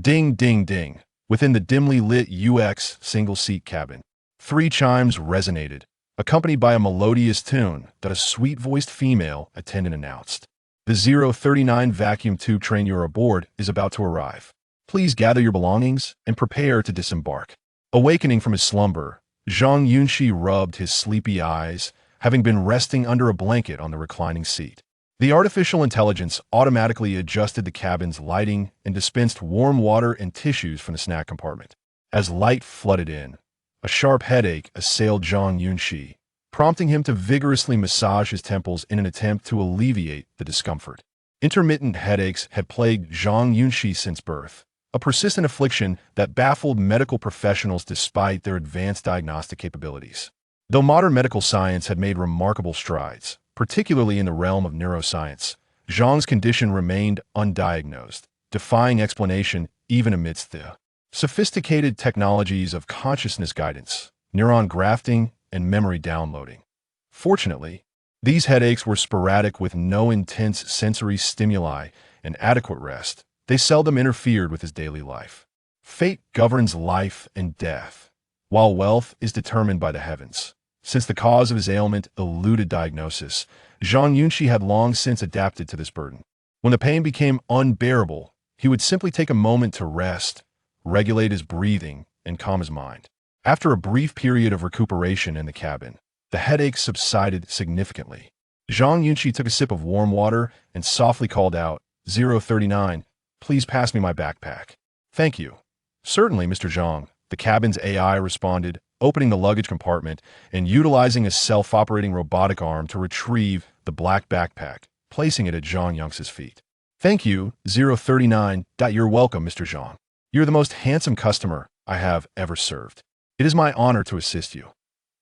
Ding, ding, ding. Within the dimly lit UX single-seat cabin, three chimes resonated, accompanied by a melodious tune that a sweet-voiced female attendant announced. The 039 vacuum tube train you're aboard is about to arrive. Please gather your belongings and prepare to disembark. Awakening from his slumber, Zhang Yunxi rubbed his sleepy eyes, having been resting under a blanket on the reclining seat. The artificial intelligence automatically adjusted the cabin's lighting and dispensed warm water and tissues from the snack compartment. As light flooded in, a sharp headache assailed Zhang Yunxi, prompting him to vigorously massage his temples in an attempt to alleviate the discomfort. Intermittent headaches had plagued Zhang Yunxi since birth, a persistent affliction that baffled medical professionals despite their advanced diagnostic capabilities. Though modern medical science had made remarkable strides, particularly in the realm of neuroscience, Zhang's condition remained undiagnosed, defying explanation even amidst the sophisticated technologies of consciousness guidance, neuron grafting, and memory downloading. Fortunately, these headaches were sporadic with no intense sensory stimuli and adequate rest. They seldom interfered with his daily life. Fate governs life and death, while wealth is determined by the heavens. Since the cause of his ailment eluded diagnosis, Zhang Yunxi had long since adapted to this burden. When the pain became unbearable, he would simply take a moment to rest, regulate his breathing, and calm his mind. After a brief period of recuperation in the cabin, the headache subsided significantly. Zhang Yunxi took a sip of warm water and softly called out, 039, please pass me my backpack. Thank you. Certainly, Mr. Zhang, the cabin's AI responded, opening the luggage compartment and utilizing a self-operating robotic arm to retrieve the black backpack, placing it at Zhang Yunxi's feet. Thank you, 039. You're welcome, Mr. Zhang. You're the most handsome customer I have ever served. It is my honor to assist you.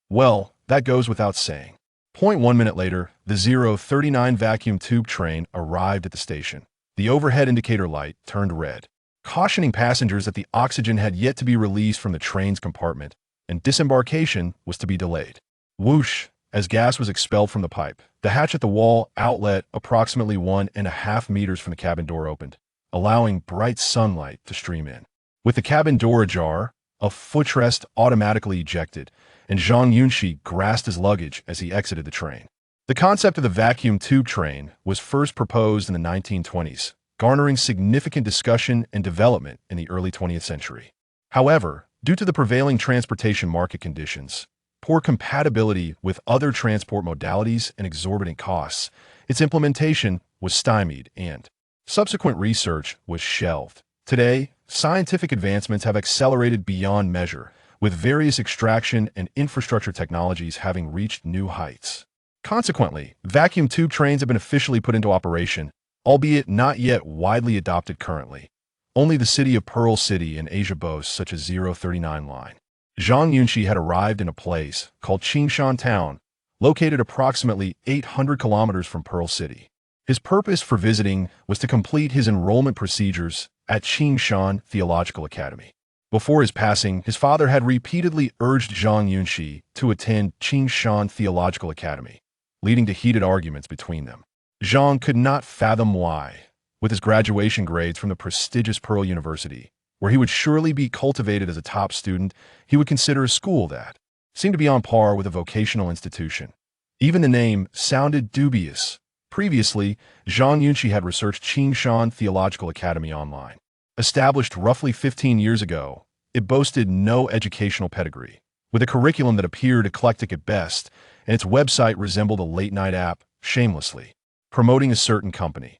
Well, that goes without saying. 1 minute later, the 039 vacuum tube train arrived at the station. The overhead indicator light turned red, cautioning passengers that the oxygen had yet to be released from the train's compartment, and disembarkation was to be delayed. Whoosh! As gas was expelled from the pipe, the hatch at the wall outlet approximately 1.5 meters from the cabin door opened, allowing bright sunlight to stream in. With the cabin door ajar, a footrest automatically ejected, and Zhang Yunxi grasped his luggage as he exited the train. The concept of the vacuum tube train was first proposed in the 1920s, garnering significant discussion and development in the early 20th century. However, due to the prevailing transportation market conditions, poor compatibility with other transport modalities, and exorbitant costs, its implementation was stymied and subsequent research was shelved. Today, scientific advancements have accelerated beyond measure, with various extraction and infrastructure technologies having reached new heights. Consequently, vacuum tube trains have been officially put into operation, albeit not yet widely adopted currently. Only the city of Pearl City in Asia boasts such a 039 line. Zhang Yunxi had arrived in a place called Qingshan Town, located approximately 800 kilometers from Pearl City. His purpose for visiting was to complete his enrollment procedures at Qingshan Theological Academy. Before his passing, his father had repeatedly urged Zhang Yunxi to attend Qingshan Theological Academy, leading to heated arguments between them. Zhang could not fathom why. With his graduation grades from the prestigious Pearl University, where he would surely be cultivated as a top student, he would consider a school that seemed to be on par with a vocational institution. Even the name sounded dubious. Previously, Zhang Yunxi had researched Qingshan Theological Academy online. Established roughly 15 years ago, it boasted no educational pedigree, with a curriculum that appeared eclectic at best, and its website resembled a late-night app, shamelessly promoting a certain company.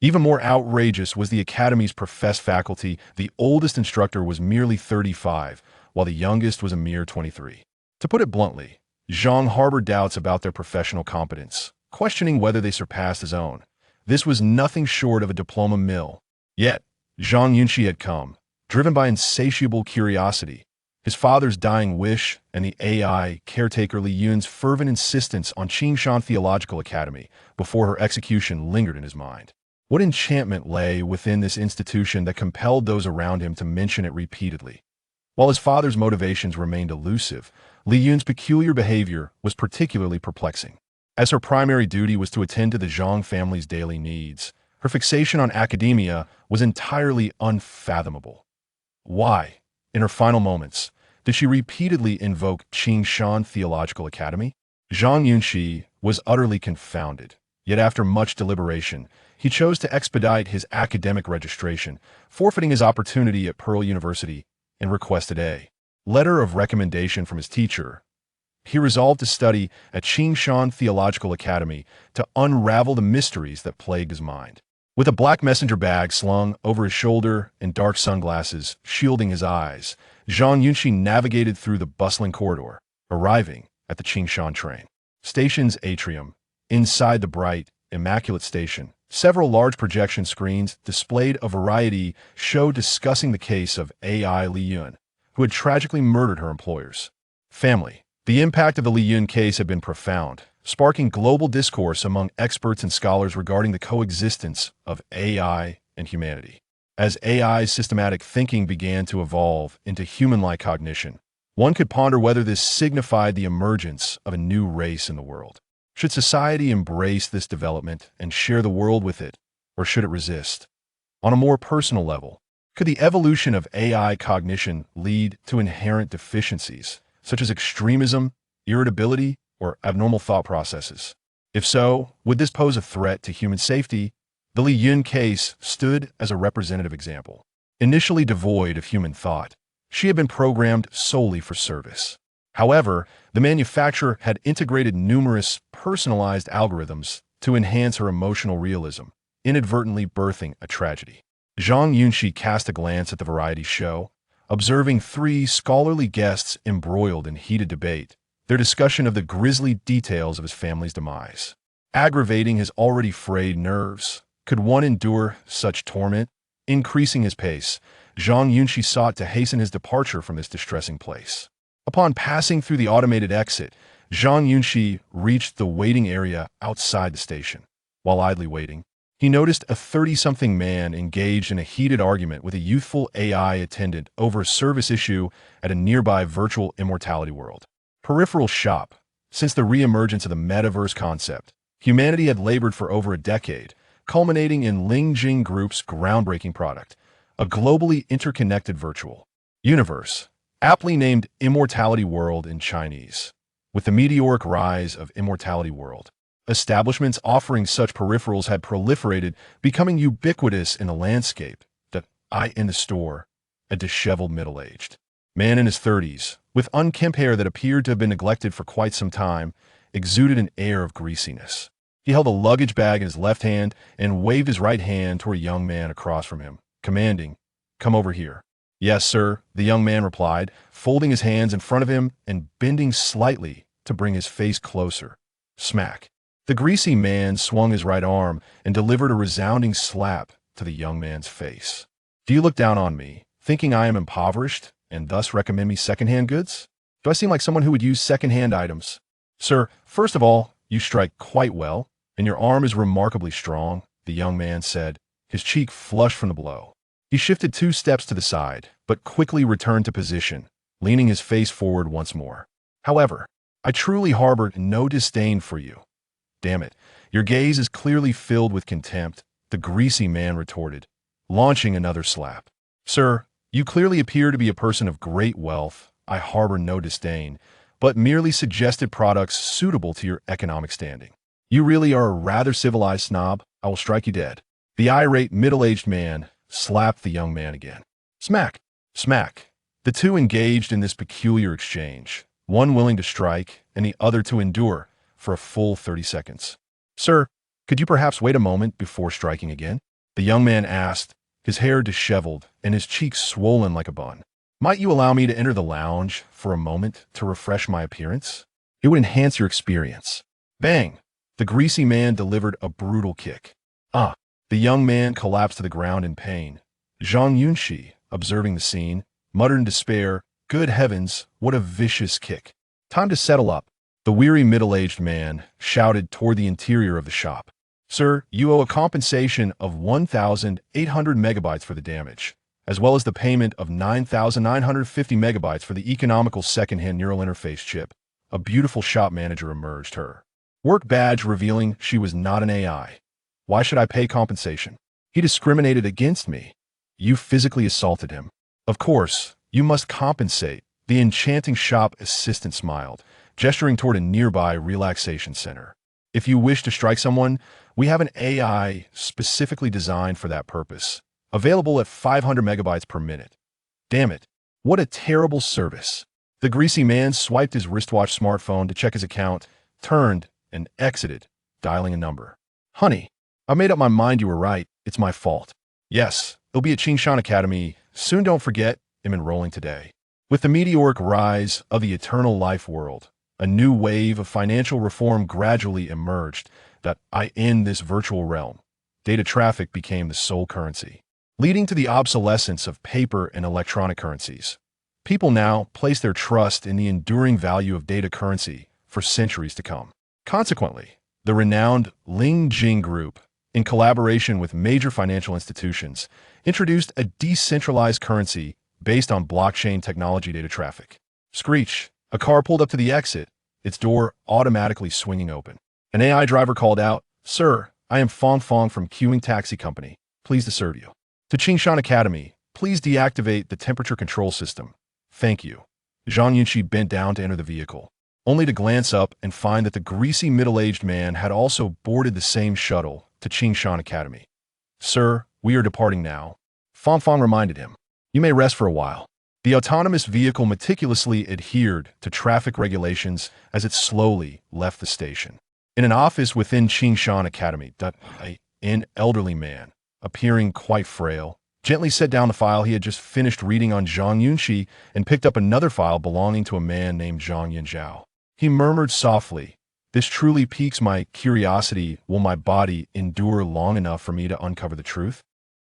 Even more outrageous was the academy's professed faculty. The oldest instructor was merely 35, while the youngest was a mere 23. To put it bluntly, Zhang harbored doubts about their professional competence, questioning whether they surpassed his own. This was nothing short of a diploma mill. Yet, Zhang Yunxi had come, driven by insatiable curiosity, his father's dying wish, and the AI caretaker Li Yun's fervent insistence on Qingshan Theological Academy before her execution lingered in his mind. What enchantment lay within this institution that compelled those around him to mention it repeatedly? While his father's motivations remained elusive, Li Yun's peculiar behavior was particularly perplexing. As her primary duty was to attend to the Zhang family's daily needs, Her fixation on academia was entirely unfathomable. Why, in her final moments, did she repeatedly invoke Qingshan Theological Academy? Zhang Yunxi was utterly confounded, yet after much deliberation, he chose to expedite his academic registration, forfeiting his opportunity at Pearl University, and requested a letter of recommendation from his teacher. He resolved to study at Qingshan Theological Academy to unravel the mysteries that plagued his mind. With a black messenger bag slung over his shoulder and dark sunglasses shielding his eyes, Zhang Yunxi navigated through the bustling corridor, arriving at the Qingshan train station's atrium. Inside the bright, immaculate station, several large projection screens displayed a variety show discussing the case of AI Li Yun, who had tragically murdered her employer's family. The impact of the Li Yun case had been profound, sparking global discourse among experts and scholars regarding the coexistence of AI and humanity. As AI's systematic thinking began to evolve into human-like cognition, one could ponder whether this signified the emergence of a new race in the world. Should society embrace this development and share the world with it, or should it resist? On a more personal level, could the evolution of AI cognition lead to inherent deficiencies, such as extremism, irritability, or abnormal thought processes? If so, would this pose a threat to human safety? The Li Yun case stood as a representative example. Initially devoid of human thought, she had been programmed solely for service. However, the manufacturer had integrated numerous personalized algorithms to enhance her emotional realism, inadvertently birthing a tragedy. Zhang Yunxi cast a glance at the variety show, observing three scholarly guests embroiled in heated debate, their discussion of the grisly details of his family's demise. Aggravating his already frayed nerves, could one endure such torment? Increasing his pace, Zhang Yunxi sought to hasten his departure from this distressing place. Upon passing through the automated exit, Zhang Yunxi reached the waiting area outside the station. While idly waiting, he noticed a 30-something man engaged in a heated argument with a youthful AI attendant over a service issue at a nearby virtual immortality world. Peripheral shop. Since the re-emergence of the metaverse concept, humanity had labored for over a decade, culminating in Ling Jing Group's groundbreaking product, a globally interconnected virtual universe, aptly named Immortality World in Chinese. With the meteoric rise of Immortality World, establishments offering such peripherals had proliferated, becoming ubiquitous in the landscape. The eye in the store, a disheveled middle-aged man in his 30s, with unkempt hair that appeared to have been neglected for quite some time, exuded an air of greasiness. He held a luggage bag in his left hand and waved his right hand toward a young man across from him, commanding, "Come over here." "Yes, sir," the young man replied, folding his hands in front of him and bending slightly to bring his face closer. Smack. The greasy man swung his right arm and delivered a resounding slap to the young man's face. "Do you look down on me, thinking I am impoverished, and thus recommend me secondhand goods? Do I seem like someone who would use secondhand items? Sir, first of all, you strike quite well, and your arm is remarkably strong," the young man said, his cheek flushed from the blow. He shifted 2 steps to the side, but quickly returned to position, leaning his face forward once more. "However, I truly harbor no disdain for you." "Damn it, your gaze is clearly filled with contempt," the greasy man retorted, launching another slap. "Sir, you clearly appear to be a person of great wealth. I harbor no disdain, but merely suggested products suitable to your economic standing. You really are a rather civilized snob. I will strike you dead." The irate middle-aged man slapped the young man again. Smack! Smack! The two engaged in this peculiar exchange, one willing to strike and the other to endure, for a full 30 seconds. "Sir, could you perhaps wait a moment before striking again?" the young man asked, his hair disheveled and his cheeks swollen like a bun. "Might you allow me to enter the lounge for a moment to refresh my appearance? It would enhance your experience." Bang! The greasy man delivered a brutal kick. "Ah!" The young man collapsed to the ground in pain. Zhang Yunxi, observing the scene, muttered in despair, "Good heavens, what a vicious kick. Time to settle up." The weary middle-aged man shouted toward the interior of the shop. "Sir, you owe a compensation of 1,800 megabytes for the damage, as well as the payment of 9,950 megabytes for the economical second-hand neural interface chip." A beautiful shop manager emerged, her work badge revealing she was not an AI. Why should I pay compensation? He discriminated against me. You physically assaulted him. Of course, you must compensate. The enchanting shop assistant smiled, gesturing toward a nearby relaxation center. If you wish to strike someone, we have an AI specifically designed for that purpose, available at 500 megabytes per minute. Damn it, what a terrible service. The greasy man swiped his wristwatch smartphone to check his account, turned, and exited, dialing a number. Honey, I made up my mind you were right. It's my fault. Yes, it'll be at Qingshan Academy. Soon, don't forget, I'm enrolling today. With the meteoric rise of the eternal life world, a new wave of financial reform gradually emerged that in this virtual realm, data traffic became the sole currency, leading to the obsolescence of paper and electronic currencies. People now place their trust in the enduring value of data currency for centuries to come. Consequently, the renowned Ling Jing Group, in collaboration with major financial institutions, introduced a decentralized currency based on blockchain technology data traffic. Screech, a car pulled up to the exit, its door automatically swinging open. An AI driver called out, "Sir, I am Fong Fong from Queuing Taxi Company. Pleased to serve you. To Qingshan Academy, please deactivate the temperature control system. Thank you." Zhang Yunxi bent down to enter the vehicle, only to glance up and find that the greasy middle-aged man had also boarded the same shuttle to Qingshan Academy. "Sir, we are departing now." Fong Fong reminded him. "You may rest for a while." The autonomous vehicle meticulously adhered to traffic regulations as it slowly left the station. In an office within Qingshan Academy, an elderly man, appearing quite frail, gently set down the file he had just finished reading on Zhang Yunxi and picked up another file belonging to a man named Zhang Yunxi. He murmured softly, "This truly piques my curiosity. Will my body endure long enough for me to uncover the truth?"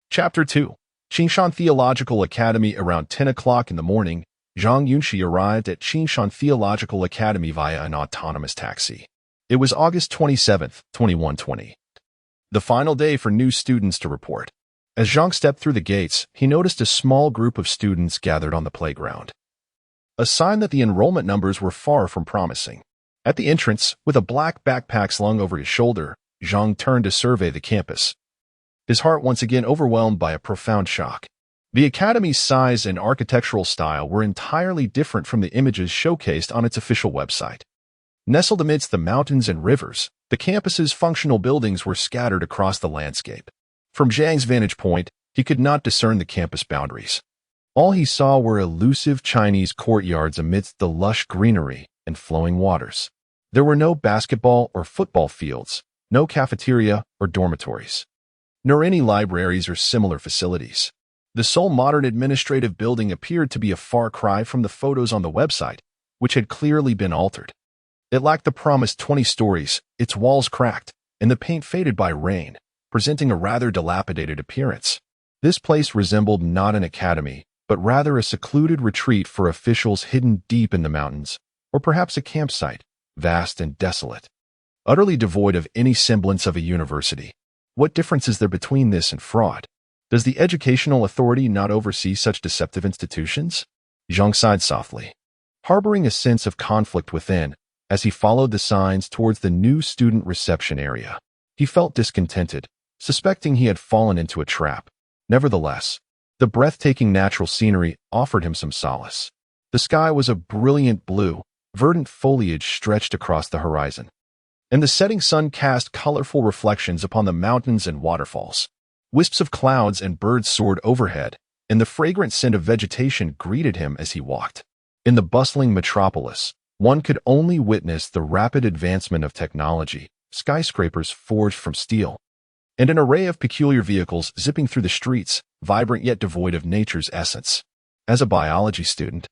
Chapter 2. Qingshan Theological Academy. Around 10 o'clock in the morning, Zhang Yunxi arrived at Qingshan Theological Academy via an autonomous taxi. It was August 27, 2120. The final day for new students to report. As Zhang stepped through the gates, he noticed a small group of students gathered on the playground, a sign that the enrollment numbers were far from promising. At the entrance, with a black backpack slung over his shoulder, Zhang turned to survey the campus, his heart once again overwhelmed by a profound shock. The academy's size and architectural style were entirely different from the images showcased on its official website. Nestled amidst the mountains and rivers, the campus's functional buildings were scattered across the landscape. From Zhang's vantage point, he could not discern the campus boundaries. All he saw were elusive Chinese courtyards amidst the lush greenery and flowing waters. There were no basketball or football fields, no cafeteria or dormitories, nor any libraries or similar facilities. The sole modern administrative building appeared to be a far cry from the photos on the website, which had clearly been altered. It lacked the promised 20 stories, its walls cracked, and the paint faded by rain, presenting a rather dilapidated appearance. This place resembled not an academy, but rather a secluded retreat for officials hidden deep in the mountains, or perhaps a campsite, vast and desolate, utterly devoid of any semblance of a university. What difference is there between this and fraud? Does the educational authority not oversee such deceptive institutions? Zhang sighed softly, harboring a sense of conflict within as he followed the signs towards the new student reception area. He felt discontented, suspecting he had fallen into a trap. Nevertheless, the breathtaking natural scenery offered him some solace. The sky was a brilliant blue, verdant foliage stretched across the horizon, and the setting sun cast colorful reflections upon the mountains and waterfalls. Wisps of clouds and birds soared overhead, and the fragrant scent of vegetation greeted him as he walked. In the bustling metropolis, one could only witness the rapid advancement of technology, skyscrapers forged from steel, and an array of peculiar vehicles zipping through the streets, vibrant yet devoid of nature's essence. As a biology student,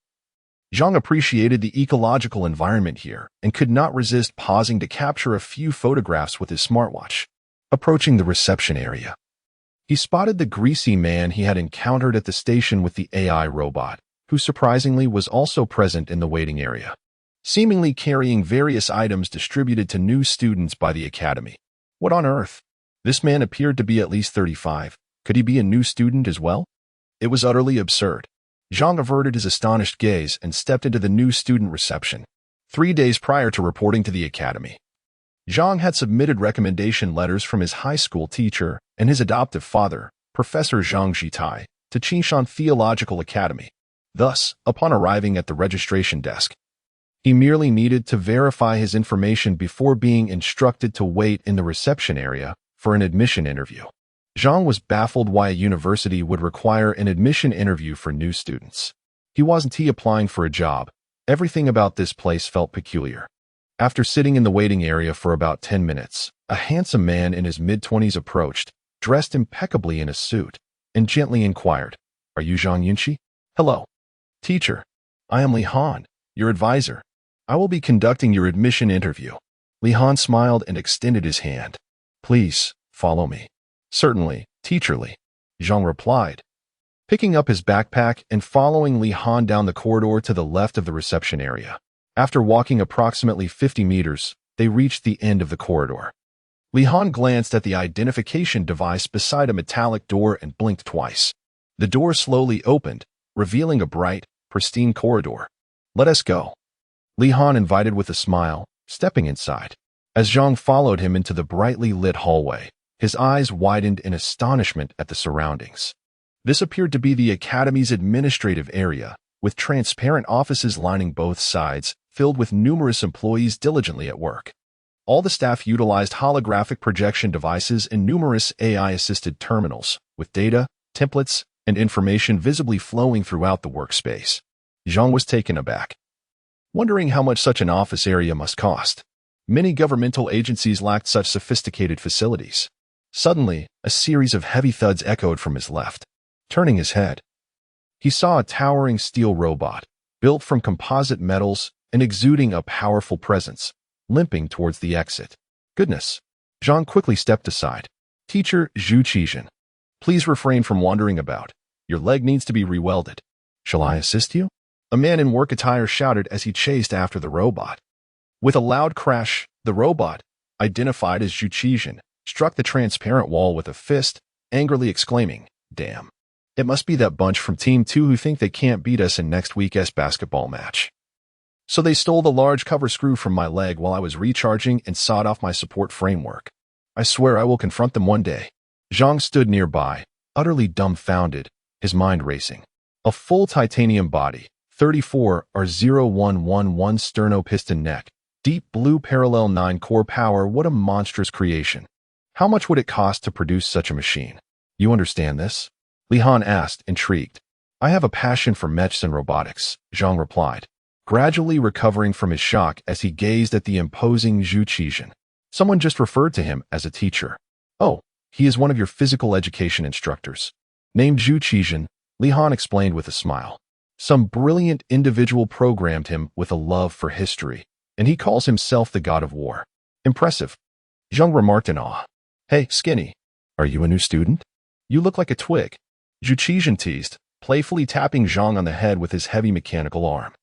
Zhang appreciated the ecological environment here and could not resist pausing to capture a few photographs with his smartwatch. Approaching the reception area, he spotted the greasy man he had encountered at the station with the AI robot, who surprisingly was also present in the waiting area, seemingly carrying various items distributed to new students by the academy. What on earth? This man appeared to be at least 35. Could he be a new student as well? It was utterly absurd. Zhang averted his astonished gaze and stepped into the new student reception. 3 days prior to reporting to the academy, Zhang had submitted recommendation letters from his high school teacher and his adoptive father, Professor Zhang Yunxi, to Qingshan Theological Academy. Thus, upon arriving at the registration desk, he merely needed to verify his information before being instructed to wait in the reception area for an admission interview. Zhang was baffled why a university would require an admission interview for new students. He wasn't applying for a job. Everything about this place felt peculiar. After sitting in the waiting area for about 10 minutes, a handsome man in his mid-20s approached, dressed impeccably in a suit, and gently inquired, "Are you Zhang Yunxi?" "Hello, teacher. I am Li Han, your advisor. I will be conducting your admission interview." Li Han smiled and extended his hand. "Please, follow me." "Certainly, teacher Li," Zhang replied, picking up his backpack and following Li Han down the corridor to the left of the reception area. After walking approximately 50 meters, they reached the end of the corridor. Li Han glanced at the identification device beside a metallic door and blinked twice. The door slowly opened, revealing a bright, pristine corridor. "Let us go," Li Han invited with a smile, stepping inside. As Zhang followed him into the brightly lit hallway, his eyes widened in astonishment at the surroundings. This appeared to be the academy's administrative area, with transparent offices lining both sides, filled with numerous employees diligently at work. All the staff utilized holographic projection devices and numerous AI-assisted terminals, with data, templates, and information visibly flowing throughout the workspace. Zhang was taken aback, wondering how much such an office area must cost. Many governmental agencies lacked such sophisticated facilities. Suddenly, a series of heavy thuds echoed from his left. Turning his head, he saw a towering steel robot, built from composite metals and exuding a powerful presence, limping towards the exit. "Goodness!" Zhang quickly stepped aside. "Teacher Zhu Qizhen, please refrain from wandering about. Your leg needs to be rewelded. Shall I assist you?" A man in work attire shouted as he chased after the robot. With a loud crash, the robot, identified as Zhu Qizhen, struck the transparent wall with a fist, angrily exclaiming, "Damn. It must be that bunch from Team 2 who think they can't beat us in next week's basketball match. So they stole the large cover screw from my leg while I was recharging and sawed off my support framework. I swear I will confront them one day." Zhang stood nearby, utterly dumbfounded, his mind racing. A full titanium body, 34 R0111 sterno-piston neck, deep blue parallel 9-core power. What a monstrous creation. How much would it cost to produce such a machine? "You understand this?" Li Han asked, intrigued. "I have a passion for mechs and robotics," Zhang replied, gradually recovering from his shock as he gazed at the imposing Zhu Qizhen. "Someone just referred to him as a teacher." "Oh, he is one of your physical education instructors." Named Zhu Qizhen, Li Han explained with a smile. "Some brilliant individual programmed him with a love for history, and he calls himself the god of war." "Impressive," Zhang remarked in awe. "Hey, Skinny, are you a new student? You look like a twig," Zhu Qizhen teased, playfully tapping Zhang on the head with his heavy mechanical arm.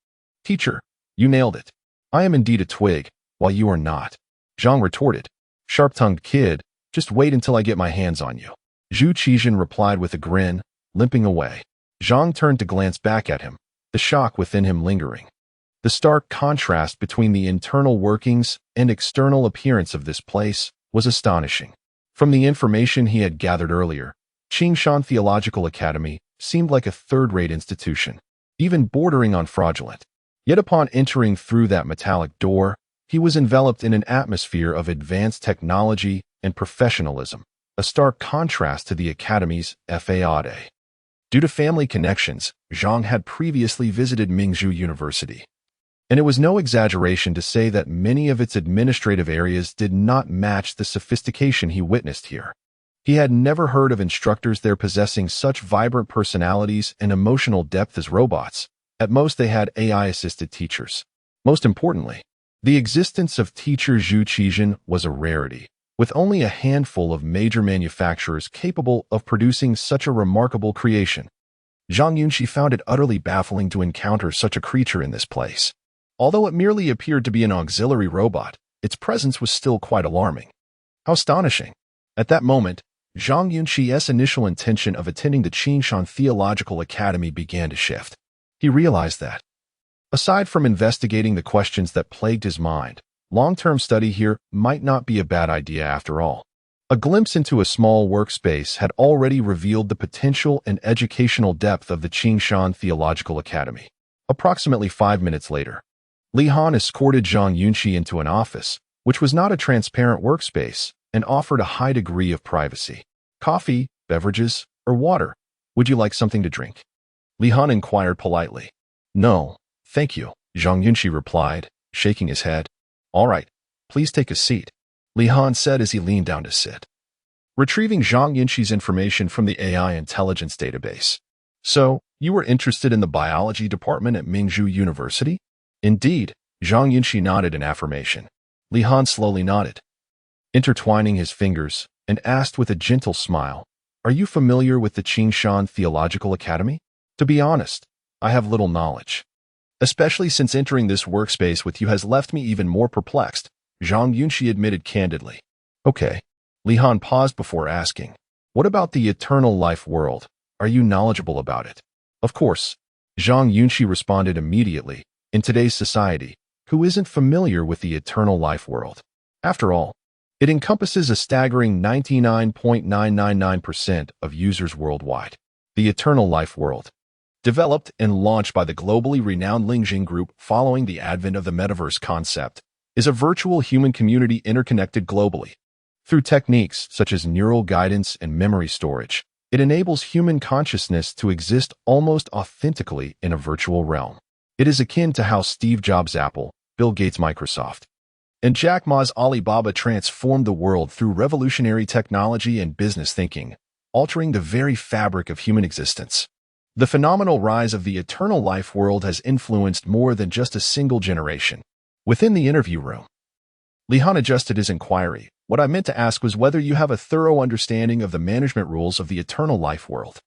"Teacher, you nailed it. I am indeed a twig, while you are not," Zhang retorted. "Sharp-tongued kid, just wait until I get my hands on you," Zhu Qizhen replied with a grin, limping away. Zhang turned to glance back at him, the shock within him lingering. The stark contrast between the internal workings and external appearance of this place was astonishing. From the information he had gathered earlier, Qingshan Theological Academy seemed like a third-rate institution, even bordering on fraudulent. Yet upon entering through that metallic door, he was enveloped in an atmosphere of advanced technology and professionalism, a stark contrast to the academy's fade. Due to family connections, Zhang had previously visited Mingzhou University, and it was no exaggeration to say that many of its administrative areas did not match the sophistication he witnessed here. He had never heard of instructors there possessing such vibrant personalities and emotional depth as robots. At most, they had AI-assisted teachers. Most importantly, the existence of teacher Zhu Qizhen was a rarity, with only a handful of major manufacturers capable of producing such a remarkable creation. Zhang Yunxi found it utterly baffling to encounter such a creature in this place. Although it merely appeared to be an auxiliary robot, its presence was still quite alarming. How astonishing! At that moment, Zhang Yunxi's initial intention of attending the Qingshan Theological Academy began to shift. He realized that, aside from investigating the questions that plagued his mind, Long-term study here might not be a bad idea after all. A glimpse into a small workspace had already revealed the potential and educational depth of the Qingshan Theological Academy. Approximately 5 minutes later, Li Han escorted Zhang Yunxi into an office, which was not a transparent workspace, and offered a high degree of privacy. Coffee, beverages, or water? Would you like something to drink? Li Han inquired politely. No, thank you, Zhang Yunxi replied, shaking his head. All right, please take a seat, Li Han said as he leaned down to sit. Retrieving Zhang Yunxi's information from the AI intelligence database. So, you were interested in the biology department at Mingzhu University? Indeed, Zhang Yunxi nodded in affirmation. Li Han slowly nodded, intertwining his fingers, and asked with a gentle smile, Are you familiar with the Qingshan Theological Academy? To be honest, I have little knowledge. Especially since entering this workspace with you has left me even more perplexed, Zhang Yunxi admitted candidly. Okay. Li Han paused before asking, What about the eternal life world? Are you knowledgeable about it? Of course. Zhang Yunxi responded immediately. In today's society, who isn't familiar with the eternal life world? After all, it encompasses a staggering 99.999% of users worldwide. The eternal life world, developed and launched by the globally renowned Lingjing Group following the advent of the metaverse concept, is a virtual human community interconnected globally. Through techniques such as neural guidance and memory storage, it enables human consciousness to exist almost authentically in a virtual realm. It is akin to how Steve Jobs' Apple, Bill Gates' Microsoft, and Jack Ma's Alibaba transformed the world through revolutionary technology and business thinking, altering the very fabric of human existence. The phenomenal rise of the eternal life world has influenced more than just a single generation. Within the interview room, Li Han adjusted his inquiry. What I meant to ask was whether you have a thorough understanding of the management rules of the eternal life world.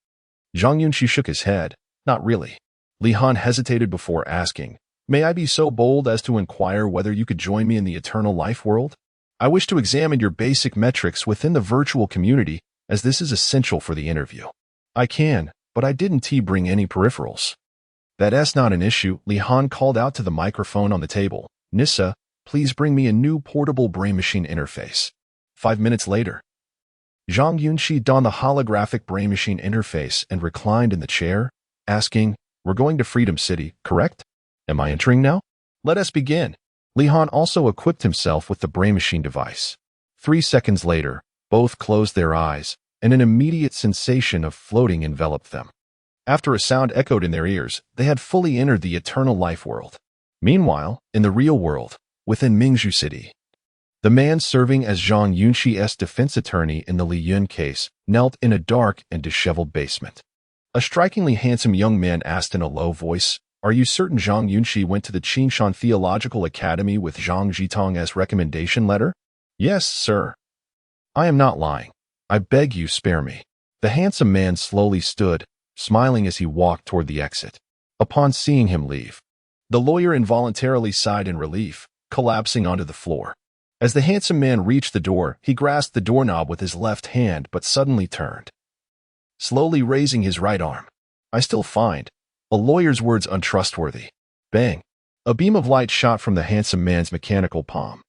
Zhang Yunxi shook his head. Not really. Li Han hesitated before asking, May I be so bold as to inquire whether you could join me in the eternal life world? I wish to examine your basic metrics within the virtual community, as this is essential for the interview. I can, but I didn't bring any peripherals. That's not an issue, Li Han called out to the microphone on the table. Nissa, please bring me a new portable brain-machine interface. 5 minutes later, Zhang Yunxi donned the holographic brain-machine interface and reclined in the chair, asking, We're going to Freedom City, correct? Am I entering now? Let us begin. Li Han also equipped himself with the brain-machine device. 3 seconds later, both closed their eyes, and an immediate sensation of floating enveloped them. After a sound echoed in their ears, they had fully entered the eternal life world. Meanwhile, in the real world, within Mingzhu City, the man serving as Zhang Yunxi's defense attorney in the Li Yun case knelt in a dark and disheveled basement. A strikingly handsome young man asked in a low voice, Are you certain Zhang Yunxi went to the Qingshan Theological Academy with Zhang Zhitong's recommendation letter? Yes, sir. I am not lying. I beg you spare me. The handsome man slowly stood, smiling as he walked toward the exit. Upon seeing him leave, the lawyer involuntarily sighed in relief, collapsing onto the floor. As the handsome man reached the door, he grasped the doorknob with his left hand but suddenly turned, slowly raising his right arm. I still find a lawyer's words untrustworthy. Bang! A beam of light shot from the handsome man's mechanical palm,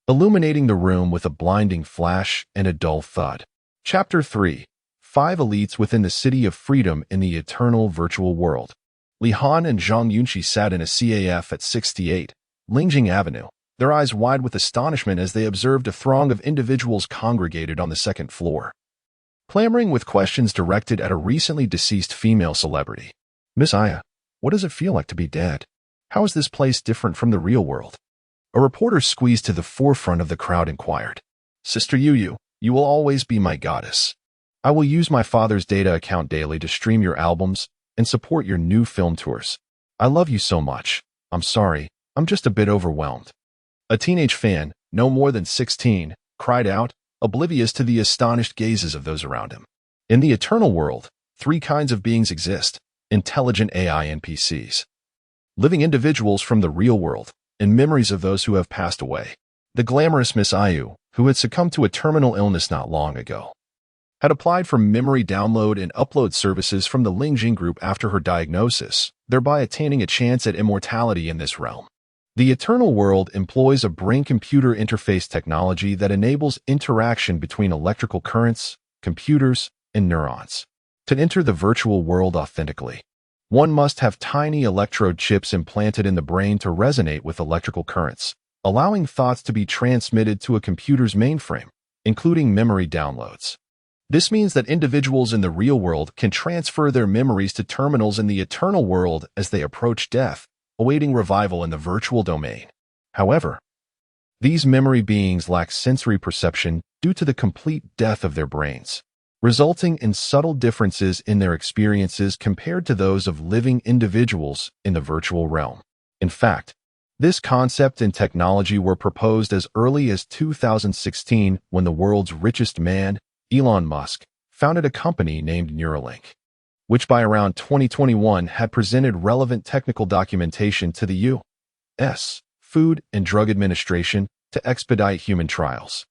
illuminating the room with a blinding flash and a dull thud. Chapter 3. 5 Elites Within the City of Freedom in the Eternal Virtual World. Li Han and Zhang Yunxi sat in a CAF at 68 Lingjing Avenue, their eyes wide with astonishment as they observed a throng of individuals congregated on the second floor, clamoring with questions directed at a recently deceased female celebrity. Miss Aya, what does it feel like to be dead? How is this place different from the real world? A reporter squeezed to the forefront of the crowd inquired. Sister Yu, you will always be my goddess. I will use my father's data account daily to stream your albums and support your new film tours. I love you so much. I'm sorry, I'm just a bit overwhelmed. A teenage fan, no more than 16, cried out, oblivious to the astonished gazes of those around him. In the eternal world, 3 kinds of beings exist: intelligent AI NPCs, living individuals from the real world, and memories of those who have passed away. The glamorous Miss Ayu, who had succumbed to a terminal illness not long ago, had applied for memory download and upload services from the Lingjing Group after her diagnosis, thereby attaining a chance at immortality in this realm. The eternal world employs a brain-computer interface technology that enables interaction between electrical currents, computers, and neurons. To enter the virtual world authentically, one must have tiny electrode chips implanted in the brain to resonate with electrical currents, allowing thoughts to be transmitted to a computer's mainframe, including memory downloads. This means that individuals in the real world can transfer their memories to terminals in the eternal world as they approach death, awaiting revival in the virtual domain. However, these memory beings lack sensory perception due to the complete death of their brains, resulting in subtle differences in their experiences compared to those of living individuals in the virtual realm. In fact, this concept and technology were proposed as early as 2016 when the world's richest man, Elon Musk, founded a company named Neuralink, which by around 2021 had presented relevant technical documentation to the U.S. Food and Drug Administration to expedite human trials.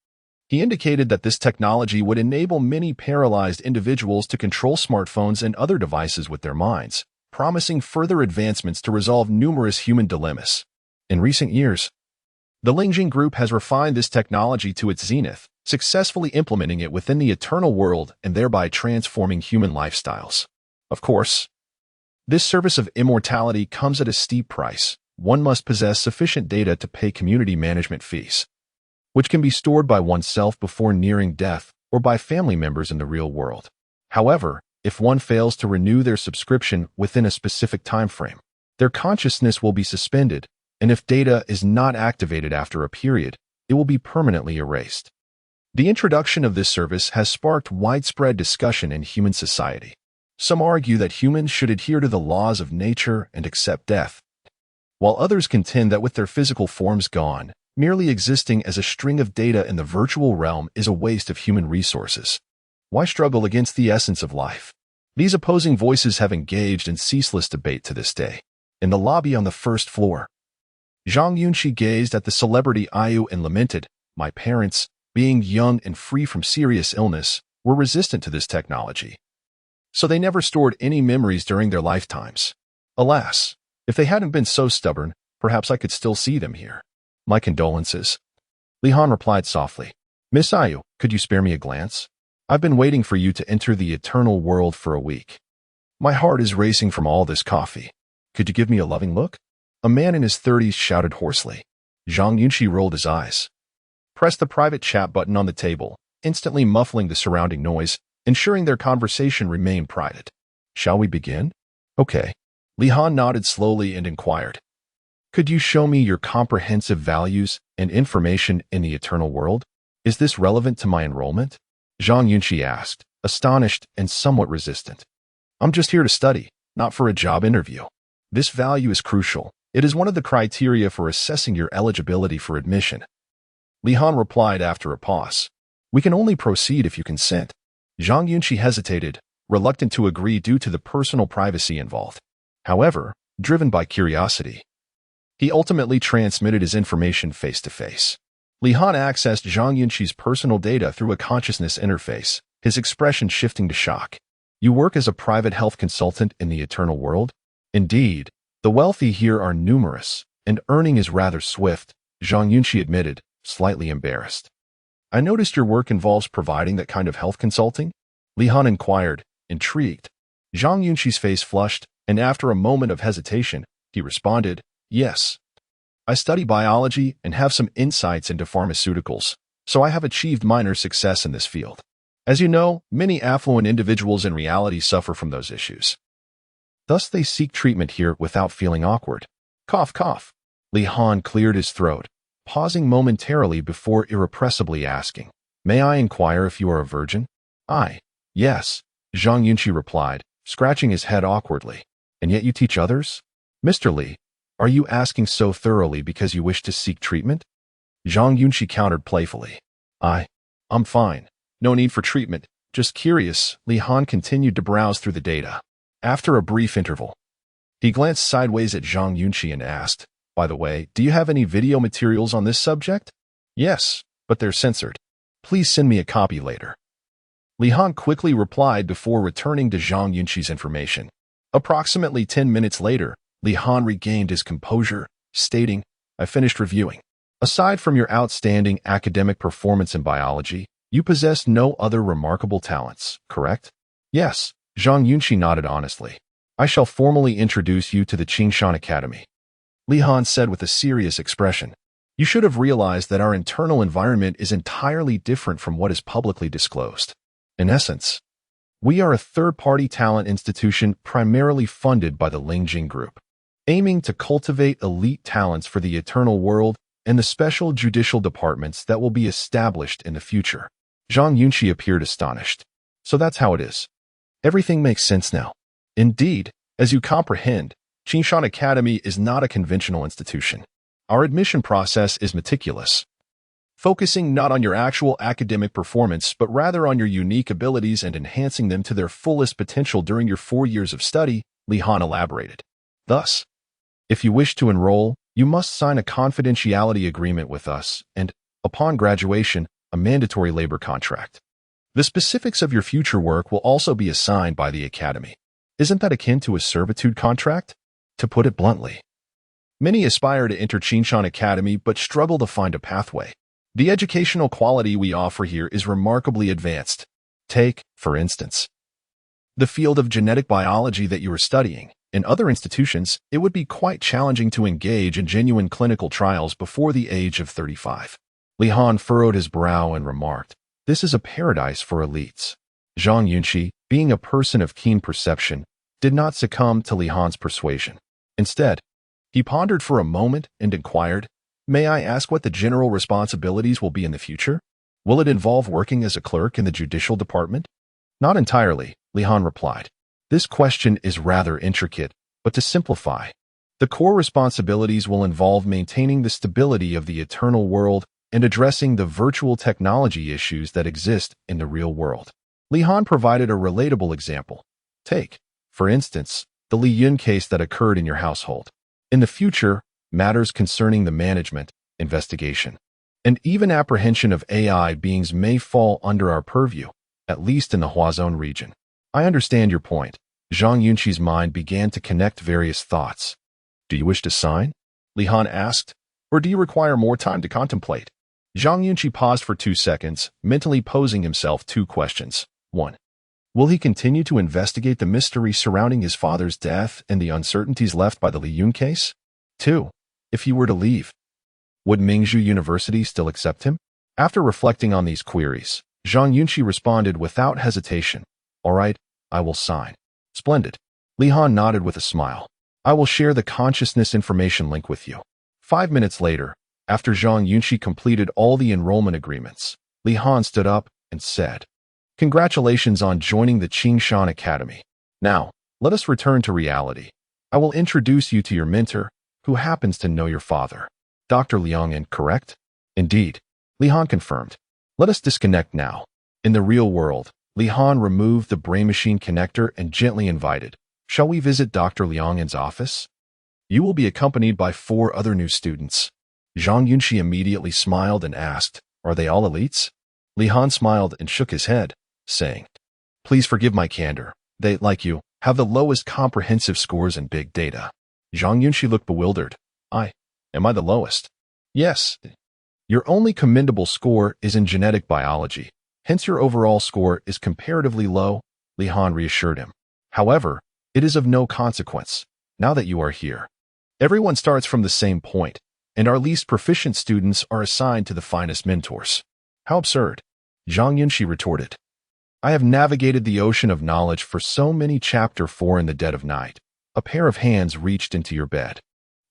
He indicated that this technology would enable many paralyzed individuals to control smartphones and other devices with their minds, promising further advancements to resolve numerous human dilemmas. In recent years, the Lingjing Group has refined this technology to its zenith, successfully implementing it within the eternal world and thereby transforming human lifestyles. Of course, this service of immortality comes at a steep price. One must possess sufficient data to pay community management fees, which can be stored by oneself before nearing death or by family members in the real world. However, if one fails to renew their subscription within a specific time frame, their consciousness will be suspended, and if data is not activated after a period, it will be permanently erased. The introduction of this service has sparked widespread discussion in human society. Some argue that humans should adhere to the laws of nature and accept death, while others contend that with their physical forms gone, merely existing as a string of data in the virtual realm is a waste of human resources. Why struggle against the essence of life? These opposing voices have engaged in ceaseless debate to this day. In the lobby on the first floor, Zhang Yunxi gazed at the celebrity Ayu and lamented, "My parents, being young and free from serious illness, were resistant to this technology. So they never stored any memories during their lifetimes. Alas, if they hadn't been so stubborn, perhaps I could still see them here. My condolences." Li Han replied softly, "Miss Ayu, could you spare me a glance? I've been waiting for you to enter the eternal world for a week. My heart is racing from all this coffee. Could you give me a loving look?" A man in his 30s shouted hoarsely. Zhang Yunxi rolled his eyes, pressed the private chat button on the table, instantly muffling the surrounding noise, ensuring their conversation remained private. "Shall we begin?" "Okay." Li Han nodded slowly and inquired, "Could you show me your comprehensive values and information in the eternal world? Is this relevant to my enrollment?" Zhang Yunxi asked, astonished and somewhat resistant. "I'm just here to study, not for a job interview. This value is crucial. It is one of the criteria for assessing your eligibility for admission." Li Han replied after a pause, "We can only proceed if you consent." Zhang Yunxi hesitated, reluctant to agree due to the personal privacy involved. However, driven by curiosity, he ultimately transmitted his information face-to-face. Li Han accessed Zhang Yunxi's personal data through a consciousness interface, his expression shifting to shock. "You work as a private health consultant in the eternal world?" "Indeed. The wealthy here are numerous, and earning is rather swift," Zhang Yunxi admitted, slightly embarrassed. "I noticed your work involves providing that kind of health consulting?" Li Han inquired, intrigued. Zhang Yunxi's face flushed, and after a moment of hesitation, he responded, "Yes. I study biology and have some insights into pharmaceuticals, so I have achieved minor success in this field. As you know, many affluent individuals in reality suffer from those issues. Thus they seek treatment here without feeling awkward." Cough, cough. Li Han cleared his throat, pausing momentarily before irrepressibly asking, "May I inquire if you are a virgin?" "Yes," Zhang Yunxi replied, scratching his head awkwardly. "And yet you teach others? Mr. Li, are you asking so thoroughly because you wish to seek treatment?" Zhang Yunxi countered playfully. I'm fine. No need for treatment. Just curious." Li Han continued to browse through the data. After a brief interval, he glanced sideways at Zhang Yunxi and asked, "By the way, do you have any video materials on this subject?" "Yes, but they're censored. Please send me a copy later." Li Han quickly replied before returning to Zhang Yunxi's information. Approximately 10 minutes later, Li Han regained his composure, stating, I finished reviewing. Aside from your outstanding academic performance in biology, you possess no other remarkable talents, correct? Yes, Zhang Yunxi nodded honestly. I shall formally introduce you to the Qingshan Academy. Li Han said with a serious expression. You should have realized that our internal environment is entirely different from what is publicly disclosed. In essence, we are a third-party talent institution primarily funded by the Lingjing Group, aiming to cultivate elite talents for the eternal world and the special judicial departments that will be established in the future. Zhang Yunxi appeared astonished. So that's how it is. Everything makes sense now. Indeed, as you comprehend, Qingshan Academy is not a conventional institution. Our admission process is meticulous, focusing not on your actual academic performance, but rather on your unique abilities and enhancing them to their fullest potential during your 4 years of study, Li Han elaborated. Thus, if you wish to enroll, you must sign a confidentiality agreement with us and, upon graduation, a mandatory labor contract. The specifics of your future work will also be assigned by the Academy. Isn't that akin to a servitude contract? To put it bluntly, many aspire to enter Qingshan Academy but struggle to find a pathway. The educational quality we offer here is remarkably advanced. Take, for instance, the field of genetic biology that you are studying. In other institutions, it would be quite challenging to engage in genuine clinical trials before the age of 35. Li Han furrowed his brow and remarked, "This is a paradise for elites." Zhang Yunxi, being a person of keen perception, did not succumb to Li Han's persuasion. Instead, he pondered for a moment and inquired, "May I ask what the general responsibilities will be in the future? Will it involve working as a clerk in the judicial department?" "Not entirely," Li Han replied. "This question is rather intricate, but to simplify, the core responsibilities will involve maintaining the stability of the eternal world and addressing the virtual technology issues that exist in the real world." Li Han provided a relatable example. Take, for instance, the Li Yun case that occurred in your household. In the future, matters concerning the management, investigation, and even apprehension of AI beings may fall under our purview, at least in the Huazone region. I understand your point. Zhang Yunxi's mind began to connect various thoughts. Do you wish to sign? Li Han asked, or do you require more time to contemplate? Zhang Yunxi paused for 2 seconds, mentally posing himself 2 questions. 1. Will he continue to investigate the mystery surrounding his father's death and the uncertainties left by the Li Yun case? 2. If he were to leave, would Mingzhu University still accept him? After reflecting on these queries, Zhang Yunxi responded without hesitation. All right, I will sign. Splendid. Li Han nodded with a smile. I will share the consciousness information link with you. 5 minutes later, after Zhang Yunxi completed all the enrollment agreements, Li Han stood up and said, Congratulations on joining the Qingshan Academy. Now, let us return to reality. I will introduce you to your mentor, who happens to know your father. Dr. Liang, correct? Indeed. Li Han confirmed. Let us disconnect now. In the real world, Li Han removed the brain-machine connector and gently invited, Shall we visit Dr. Liang's office? You will be accompanied by 4 other new students. Zhang Yunxi immediately smiled and asked, Are they all elites? Li Han smiled and shook his head, saying, Please forgive my candor. They, like you, have the lowest comprehensive scores in big data. Zhang Yunxi looked bewildered. Am I the lowest? Yes. Your only commendable score is in genetic biology. Hence your overall score is comparatively low, Li Han reassured him. However, it is of no consequence, now that you are here. Everyone starts from the same point, and our least proficient students are assigned to the finest mentors. How absurd, Zhang Yunxi retorted. I have navigated the ocean of knowledge for so many chapter 4 in the dead of night. A pair of hands reached into your bed.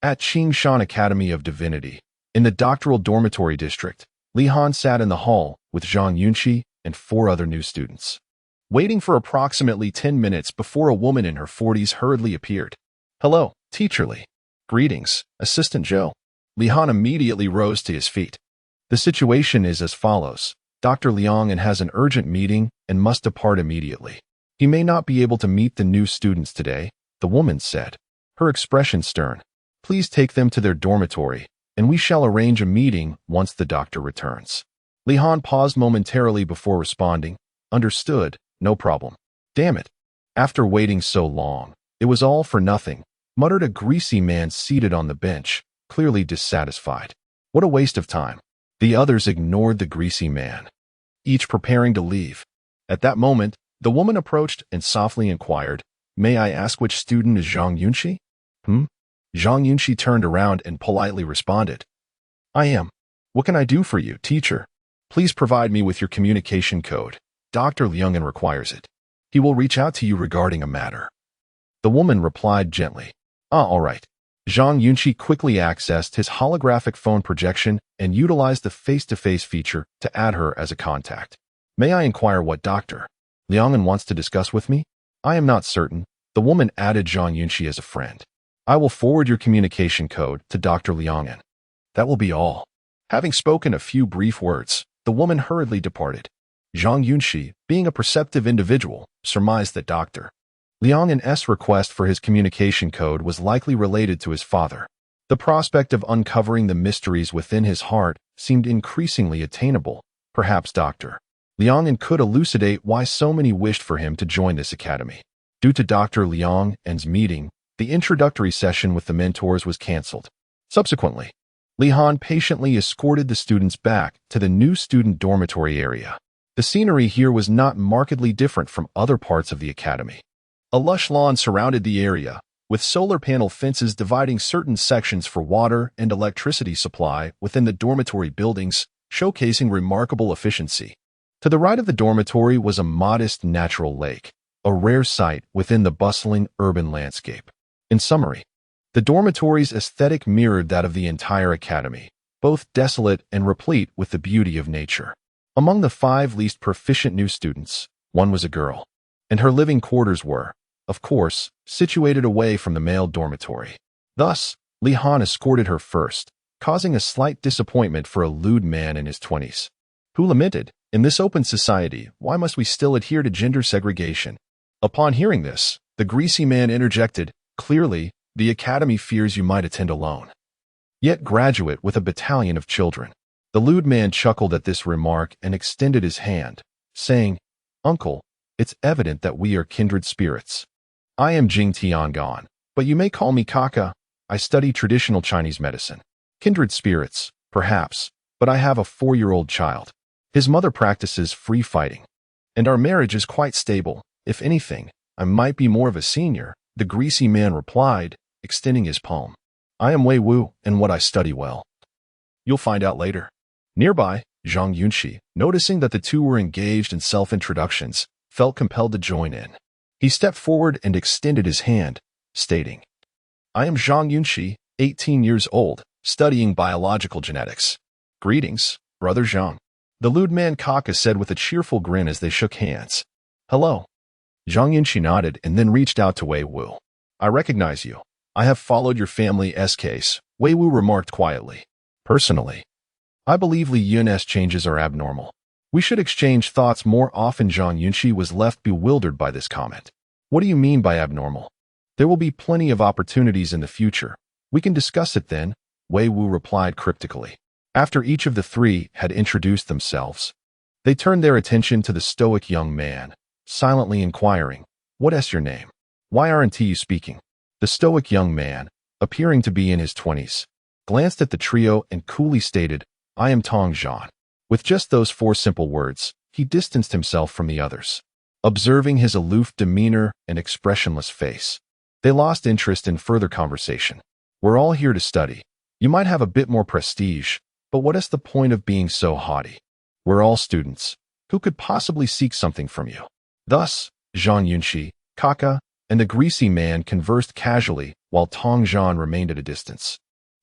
At Qingshan Academy of Divinity, in the doctoral dormitory district, Li Han sat in the hall with Zhang Yunxi and 4 other new students, waiting for approximately 10 minutes before a woman in her 40s hurriedly appeared. Hello, Teacher Li. Greetings, Assistant Zhou. Li Han immediately rose to his feet. The situation is as follows. Dr. Liang has an urgent meeting and must depart immediately. He may not be able to meet the new students today, the woman said, her expression stern. Please take them to their dormitory, and we shall arrange a meeting once the doctor returns. Li Han paused momentarily before responding. Understood, no problem. Damn it. After waiting so long, it was all for nothing, muttered a greasy man seated on the bench, clearly dissatisfied. What a waste of time. The others ignored the greasy man, each preparing to leave. At that moment, the woman approached and softly inquired, "May I ask which student is Zhang Yunxi?" Zhang Yunxi turned around and politely responded, "I am. What can I do for you, teacher? Please provide me with your communication code. Dr. Liang requires it. He will reach out to you regarding a matter." The woman replied gently, All right." Zhang Yunxi quickly accessed his holographic phone projection and utilized the face-to-face feature to add her as a contact. "May I inquire what Dr. Liang wants to discuss with me?" "I am not certain." The woman added Zhang Yunxi as a friend. "I will forward your communication code to Dr. Liang. That will be all." Having spoken a few brief words, the woman hurriedly departed. Zhang Yunxi, being a perceptive individual, surmised that Dr. Liang's request for his communication code was likely related to his father. The prospect of uncovering the mysteries within his heart seemed increasingly attainable. Perhaps Dr. Liang could elucidate why so many wished for him to join this academy. Due to Dr. Liang's meeting, the introductory session with the mentors was cancelled. Subsequently, Li Han patiently escorted the students back to the new student dormitory area. The scenery here was not markedly different from other parts of the academy. A lush lawn surrounded the area, with solar panel fences dividing certain sections for water and electricity supply within the dormitory buildings, showcasing remarkable efficiency. To the right of the dormitory was a modest natural lake, a rare sight within the bustling urban landscape. In summary, the dormitory's aesthetic mirrored that of the entire academy, both desolate and replete with the beauty of nature. Among the 5 least proficient new students, one was a girl, and her living quarters were, of course, situated away from the male dormitory. Thus, Li Han escorted her first, causing a slight disappointment for a lewd man in his 20s, who lamented, "In this open society, why must we still adhere to gender segregation?" Upon hearing this, the greasy man interjected, "Clearly, the academy fears you might attend alone, yet graduate with a battalion of children." The lewd man chuckled at this remark and extended his hand, saying, "Uncle, it's evident that we are kindred spirits. I am Jing Tiangan, but you may call me Kaka. I study traditional Chinese medicine." "Kindred spirits, perhaps, but I have a 4-year-old child. His mother practices free fighting, and our marriage is quite stable. If anything, I might be more of a senior," the greasy man replied, extending his palm. "I am Wei Wu, and what I study well. You'll find out later." Nearby, Zhang Yunxi, noticing that the two were engaged in self-introductions, felt compelled to join in. He stepped forward and extended his hand, stating, "I am Zhang Yunxi, 18 years old, studying biological genetics. Greetings, Brother Zhang." The lewd man Kaka said with a cheerful grin as they shook hands. "Hello." Zhang Yunxi nodded and then reached out to Wei Wu. "I recognize you. I have followed your family's case," Wei Wu remarked quietly. "Personally, I believe Li Yun's changes are abnormal. We should exchange thoughts more often." Zhang Yunxi was left bewildered by this comment. "What do you mean by abnormal?" "There will be plenty of opportunities in the future. We can discuss it then," Wei Wu replied cryptically. After each of the 3 had introduced themselves, they turned their attention to the stoic young man, silently inquiring, "What is your name? Why aren't you speaking?" The stoic young man, appearing to be in his 20s, glanced at the trio and coolly stated, "I am Tong Zhan." With just those 4 simple words, he distanced himself from the others. Observing his aloof demeanor and expressionless face, they lost interest in further conversation. "We're all here to study. You might have a bit more prestige, but what is the point of being so haughty? We're all students. Who could possibly seek something from you?" Thus, Zhang Yunxi, Kaka, and the greasy man conversed casually while Tong Zhan remained at a distance,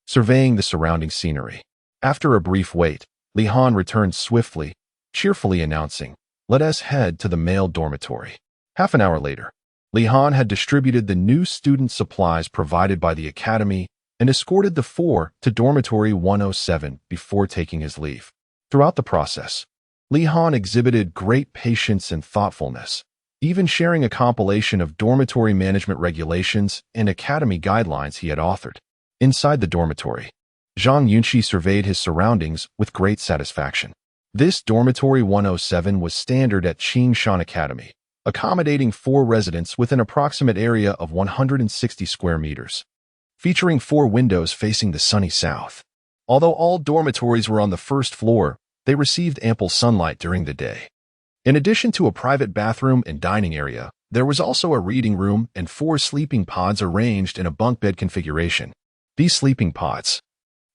surveying the surrounding scenery. After a brief wait, Li Han returned swiftly, cheerfully announcing, "Let us head to the male dormitory." Half an hour later, Li Han had distributed the new student supplies provided by the academy and escorted the 4 to dormitory 107 before taking his leave. Throughout the process, Li Han exhibited great patience and thoughtfulness, even sharing a compilation of dormitory management regulations and academy guidelines he had authored. Inside the dormitory, Zhang Yunxi surveyed his surroundings with great satisfaction. This dormitory 107 was standard at Qingshan Academy, accommodating 4 residents with an approximate area of 160 square meters. featuring 4 windows facing the sunny south. Although all dormitories were on the first floor, they received ample sunlight during the day. In addition to a private bathroom and dining area, there was also a reading room and 4 sleeping pods arranged in a bunk bed configuration. These sleeping pods,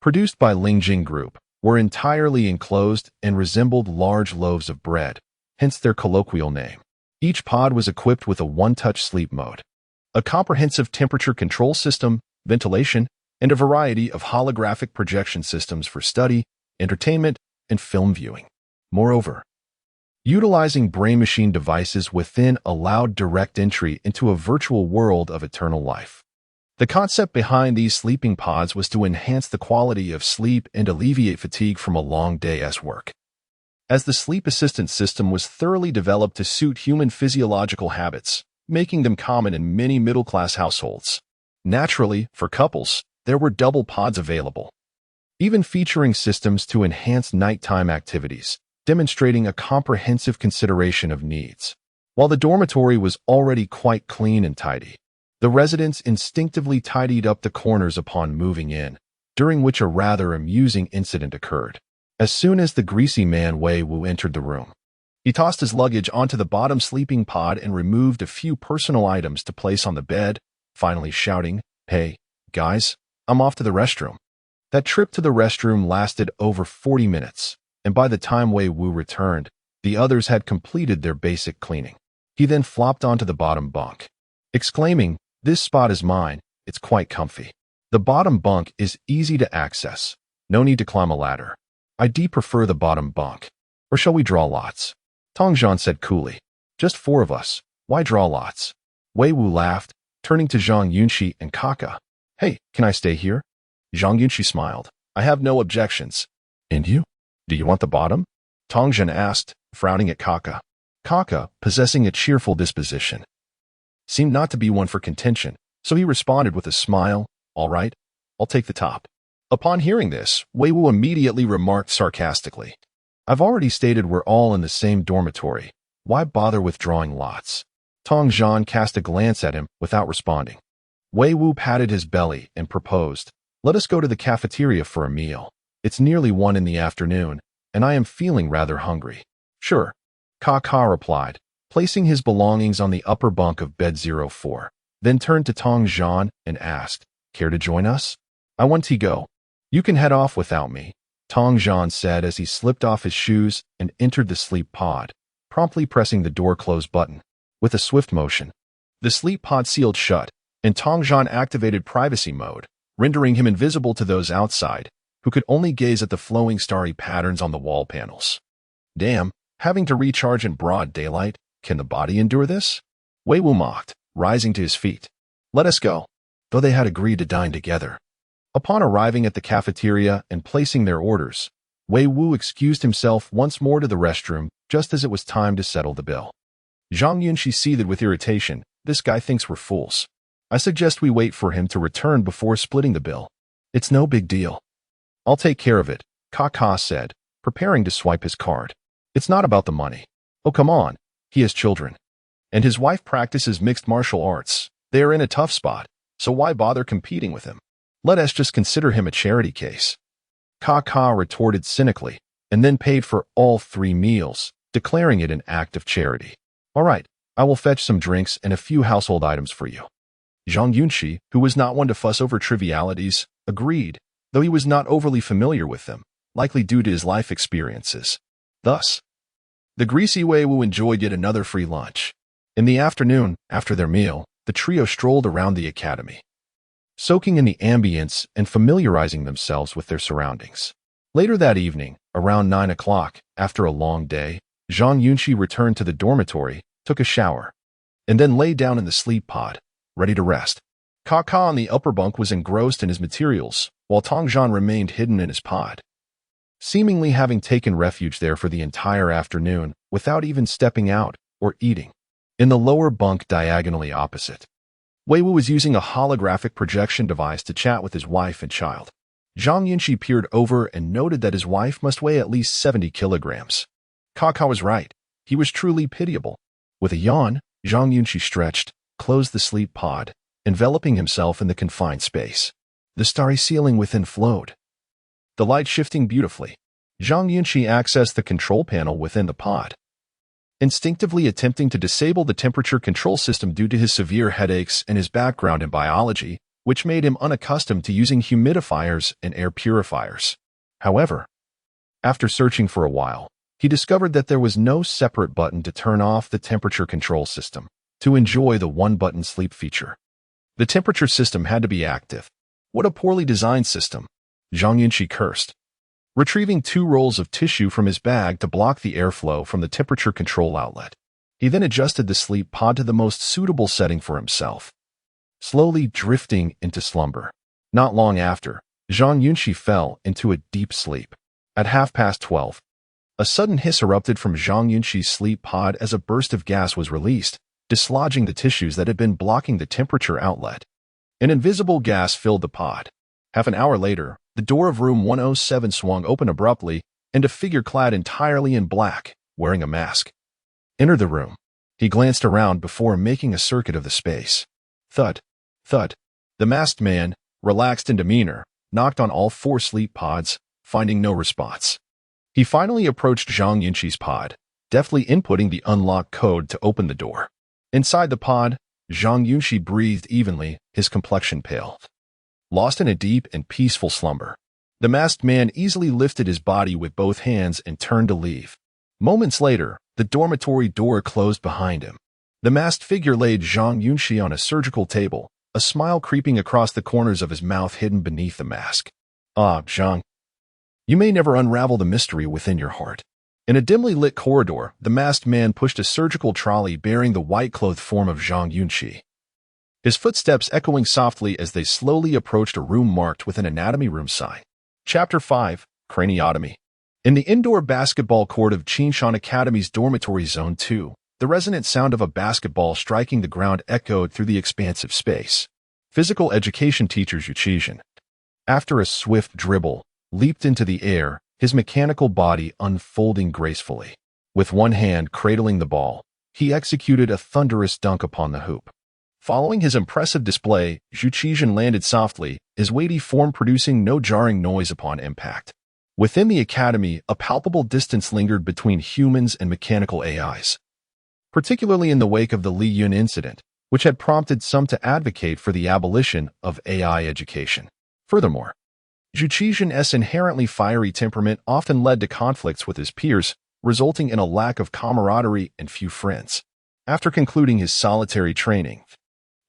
produced by Lingjing Group, were entirely enclosed and resembled large loaves of bread, hence their colloquial name. Each pod was equipped with a one-touch sleep mode, a comprehensive temperature control system, ventilation, and a variety of holographic projection systems for study, entertainment, and film viewing. Moreover, utilizing brain-machine devices within allowed direct entry into a virtual world of eternal life. The concept behind these sleeping pods was to enhance the quality of sleep and alleviate fatigue from a long day's work. As the sleep assistance system was thoroughly developed to suit human physiological habits, making them common in many middle-class households. Naturally, for couples, there were double pods available, even featuring systems to enhance nighttime activities, demonstrating a comprehensive consideration of needs. While the dormitory was already quite clean and tidy, the residents instinctively tidied up the corners upon moving in, during which a rather amusing incident occurred. As soon as the greasy man Wei Wu entered the room, he tossed his luggage onto the bottom sleeping pod and removed a few personal items to place on the bed, finally shouting, "Hey, guys, I'm off to the restroom." That trip to the restroom lasted over 40 minutes, and by the time Wei Wu returned, the others had completed their basic cleaning. He then flopped onto the bottom bunk, exclaiming, "This spot is mine, it's quite comfy." The bottom bunk is easy to access, no need to climb a ladder. I prefer the bottom bunk. Or shall we draw lots? Tong Zhan said coolly. Just 4 of us, why draw lots? Wei Wu laughed, turning to Zhang Yunxi and Kaka. "Hey, can I stay here?" Zhang Yunxi smiled. "I have no objections." "And you? Do you want the bottom?" Tong Zhan asked, frowning at Kaka. Kaka, possessing a cheerful disposition, seemed not to be one for contention, so he responded with a smile, "All right, I'll take the top." Upon hearing this, Wei Wu immediately remarked sarcastically, "I've already stated we're all in the same dormitory. Why bother with drawing lots?" Tong Zhan cast a glance at him without responding. Wei Wu patted his belly and proposed, "Let us go to the cafeteria for a meal. It's nearly 1 in the afternoon, and I am feeling rather hungry." "Sure," Kaka replied, placing his belongings on the upper bunk of bed 04, then turned to Tong Zhan and asked, "Care to join us?" "I want to go." "You can head off without me," Tong Zhan said as he slipped off his shoes and entered the sleep pod, promptly pressing the door close button. With a swift motion, the sleep pod sealed shut, and Tong Zhan activated privacy mode, rendering him invisible to those outside, who could only gaze at the flowing starry patterns on the wall panels. Damn, having to recharge in broad daylight, can the body endure this? Wei Wu mocked, rising to his feet. "Let us go." Though they had agreed to dine together. Upon arriving at the cafeteria and placing their orders, Wei Wu excused himself once more to the restroom just as it was time to settle the bill. Zhang Yunxi seethed with irritation. "This guy thinks we're fools. I suggest we wait for him to return before splitting the bill." "It's no big deal. I'll take care of it," Kaka said, preparing to swipe his card. "It's not about the money." "Oh, come on. He has children. And his wife practices mixed martial arts. They are in a tough spot, so why bother competing with him? Let us just consider him a charity case." Kaka retorted cynically, and then paid for all 3 meals, declaring it an act of charity. "All right, I will fetch some drinks and a few household items for you." Zhang Yunxi, who was not one to fuss over trivialities, agreed, though he was not overly familiar with them, likely due to his life experiences. Thus, the greasy Wei Wu enjoyed yet another free lunch. In the afternoon, after their meal, the trio strolled around the academy, soaking in the ambience and familiarizing themselves with their surroundings. Later that evening, around 9 o'clock, after a long day, Zhang Yunxi returned to the dormitory, took a shower, and then lay down in the sleep pod, ready to rest. Kaka on the upper bunk was engrossed in his materials, while Tong Zhan remained hidden in his pod, seemingly having taken refuge there for the entire afternoon without even stepping out or eating. In the lower bunk diagonally opposite, Wei Wu was using a holographic projection device to chat with his wife and child. Zhang Yunxi peered over and noted that his wife must weigh at least 70 kilograms. Kaka was right. He was truly pitiable. With a yawn, Zhang Yunxi stretched, closed the sleep pod, enveloping himself in the confined space. The starry ceiling within flowed, the light shifting beautifully. Zhang Yunxi accessed the control panel within the pod, instinctively attempting to disable the temperature control system due to his severe headaches and his background in biology, which made him unaccustomed to using humidifiers and air purifiers. However, after searching for a while, he discovered that there was no separate button to turn off the temperature control system to enjoy the one-button sleep feature. The temperature system had to be active. What a poorly designed system, Zhang Yunxi cursed, retrieving 2 rolls of tissue from his bag to block the airflow from the temperature control outlet. He then adjusted the sleep pod to the most suitable setting for himself, slowly drifting into slumber. Not long after, Zhang Yunxi fell into a deep sleep. At 12:30, a sudden hiss erupted from Zhang Yunxi's sleep pod as a burst of gas was released, dislodging the tissues that had been blocking the temperature outlet. An invisible gas filled the pod. Half an hour later, the door of room 107 swung open abruptly, and a figure clad entirely in black, wearing a mask, entered the room. He glanced around before making a circuit of the space. Thud, thud. The masked man, relaxed in demeanor, knocked on all 4 sleep pods, finding no response. He finally approached Zhang Yunxi's pod, deftly inputting the unlock code to open the door. Inside the pod, Zhang Yunxi breathed evenly, his complexion pale, lost in a deep and peaceful slumber. The masked man easily lifted his body with both hands and turned to leave. Moments later, the dormitory door closed behind him. The masked figure laid Zhang Yunxi on a surgical table, a smile creeping across the corners of his mouth hidden beneath the mask. Ah, Zhang, you may never unravel the mystery within your heart. In a dimly lit corridor, the masked man pushed a surgical trolley bearing the white-clothed form of Zhang Yunxi, his footsteps echoing softly as they slowly approached a room marked with an anatomy room sign. Chapter 5, Craniotomy. In the indoor basketball court of Qinshan Academy's dormitory zone 2, the resonant sound of a basketball striking the ground echoed through the expansive space. Physical education teacher Zhu Qizhen, after a swift dribble, leaped into the air, his mechanical body unfolding gracefully. With one hand cradling the ball, he executed a thunderous dunk upon the hoop. Following his impressive display, Zhu Qizhen landed softly, his weighty form producing no jarring noise upon impact. Within the academy, a palpable distance lingered between humans and mechanical AIs, particularly in the wake of the Li Yun incident, which had prompted some to advocate for the abolition of AI education. Furthermore, Zhu Qizhen's inherently fiery temperament often led to conflicts with his peers, resulting in a lack of camaraderie and few friends. After concluding his solitary training,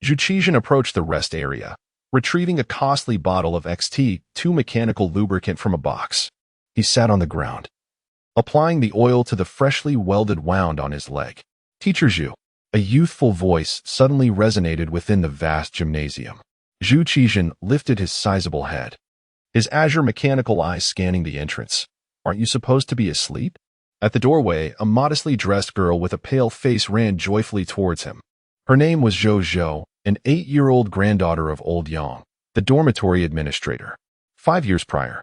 Zhu Qizhen approached the rest area, retrieving a costly bottle of XT2 mechanical lubricant from a box. He sat on the ground, applying the oil to the freshly welded wound on his leg. Teacher Zhu, a youthful voice suddenly resonated within the vast gymnasium. Zhu Qizhen lifted his sizable head, his azure mechanical eyes scanning the entrance. Aren't you supposed to be asleep? At the doorway, a modestly dressed girl with a pale face ran joyfully towards him. Her name was Zhou Zhou, an 8-year-old granddaughter of Old Yang, the dormitory administrator. 5 years prior,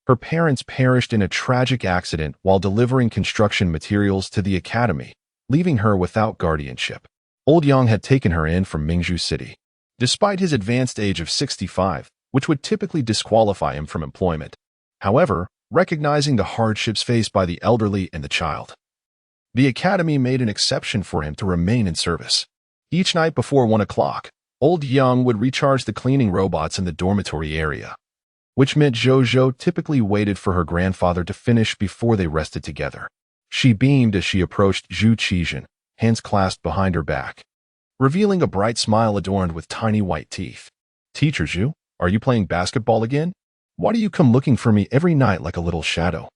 her parents perished in a tragic accident while delivering construction materials to the academy, leaving her without guardianship. Old Yang had taken her in from Mingzhu City. Despite his advanced age of 65, which would typically disqualify him from employment. However, recognizing the hardships faced by the elderly and the child, the academy made an exception for him to remain in service. Each night before 1 o'clock, Old Yang would recharge the cleaning robots in the dormitory area, which meant Zhou Zhou typically waited for her grandfather to finish before they rested together. She beamed as she approached Zhu Qizhen, hands clasped behind her back, revealing a bright smile adorned with tiny white teeth. Teacher Zhu, are you playing basketball again? Why do you come looking for me every night like a little shadow?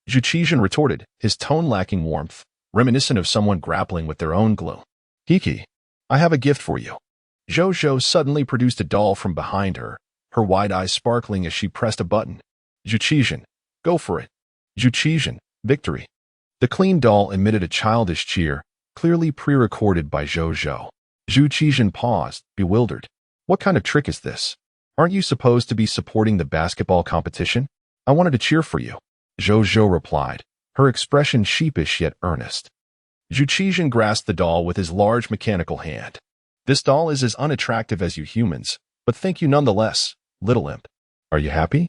Zhu Qizhen retorted, his tone lacking warmth, reminiscent of someone grappling with their own gloom. Kiki, I have a gift for you. Zhou Zhou suddenly produced a doll from behind her, her wide eyes sparkling as she pressed a button. Zhu Qizhen, go for it. Zhu Qizhen, victory. The clean doll emitted a childish cheer, clearly pre-recorded by Zhou Zhou. Zhu Qizhen paused, bewildered. What kind of trick is this? Aren't you supposed to be supporting the basketball competition? I wanted to cheer for you. Zhou Zhou replied, her expression sheepish yet earnest. Zhu Qizhen grasped the doll with his large mechanical hand. This doll is as unattractive as you humans, but thank you nonetheless, little imp. Are you happy?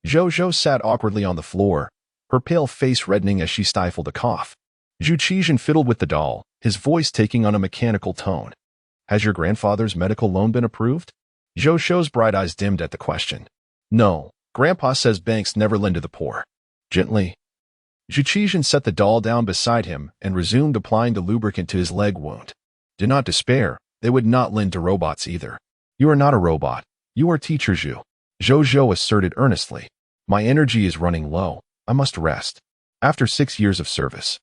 Zhou sat awkwardly on the floor, her pale face reddening as she stifled a cough. Zhu Qizhen fiddled with the doll, his voice taking on a mechanical tone. Has your grandfather's medical loan been approved? Zhou's bright eyes dimmed at the question. No, Grandpa says banks never lend to the poor. Gently. Zhu Qizhen set the doll down beside him and resumed applying the lubricant to his leg wound. Do not despair, they would not lend to robots either. You are not a robot. You are Teacher Zhu. Zhou asserted earnestly. My energy is running low. I must rest. After 6 years of service,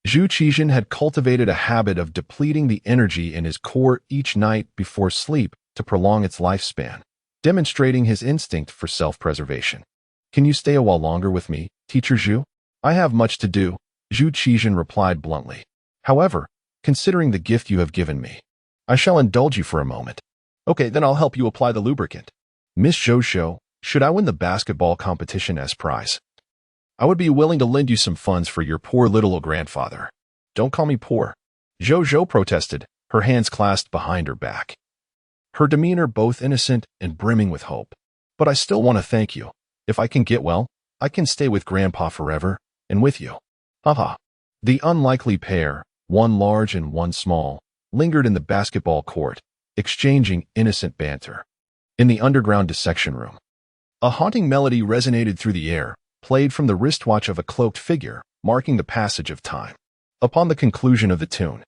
Zhu Qizhen had cultivated a habit of depleting the energy in his core each night before sleep to prolong its lifespan, demonstrating his instinct for self-preservation. Can you stay a while longer with me, Teacher Zhu? I have much to do, Zhu Qizhen replied bluntly. However, considering the gift you have given me, I shall indulge you for a moment. Okay, then I'll help you apply the lubricant. Miss Zhou, should I win the basketball competition as prize, I would be willing to lend you some funds for your poor little grandfather. Don't call me poor. Zhou protested, her hands clasped behind her back. Her demeanor both innocent and brimming with hope. But I still want to thank you. If I can get well, I can stay with Grandpa forever, and with you. Haha. The unlikely pair, one large and one small, lingered in the basketball court, exchanging innocent banter. In the underground dissection room, a haunting melody resonated through the air, played from the wristwatch of a cloaked figure, marking the passage of time. Upon the conclusion of the tune,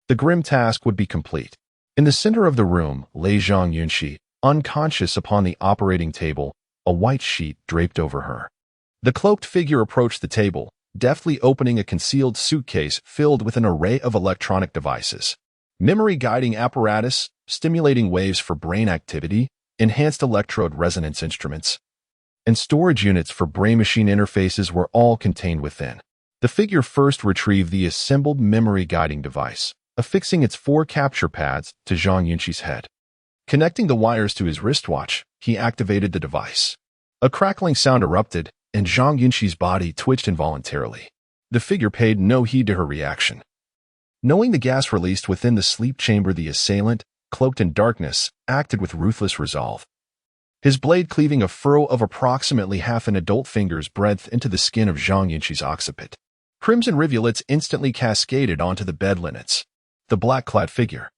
the grim task would be complete. In the center of the room lay Zhang Yunxi, unconscious upon the operating table, a white sheet draped over her. The cloaked figure approached the table, deftly opening a concealed suitcase filled with an array of electronic devices. Memory-guiding apparatus, stimulating waves for brain activity, enhanced electrode resonance instruments, and storage units for brain-machine interfaces were all contained within. The figure first retrieved the assembled memory-guiding device, affixing its 4 capture pads to Zhang Yunxi's head. Connecting the wires to his wristwatch, he activated the device. A crackling sound erupted, and Zhang Yunxi's body twitched involuntarily. The figure paid no heed to her reaction. Knowing the gas released within the sleep chamber, the assailant, cloaked in darkness, acted with ruthless resolve. His blade cleaving a furrow of approximately half an adult finger's breadth into the skin of Zhang Yunxi's occiput. Crimson rivulets instantly cascaded onto the bed linens. The black-clad figure,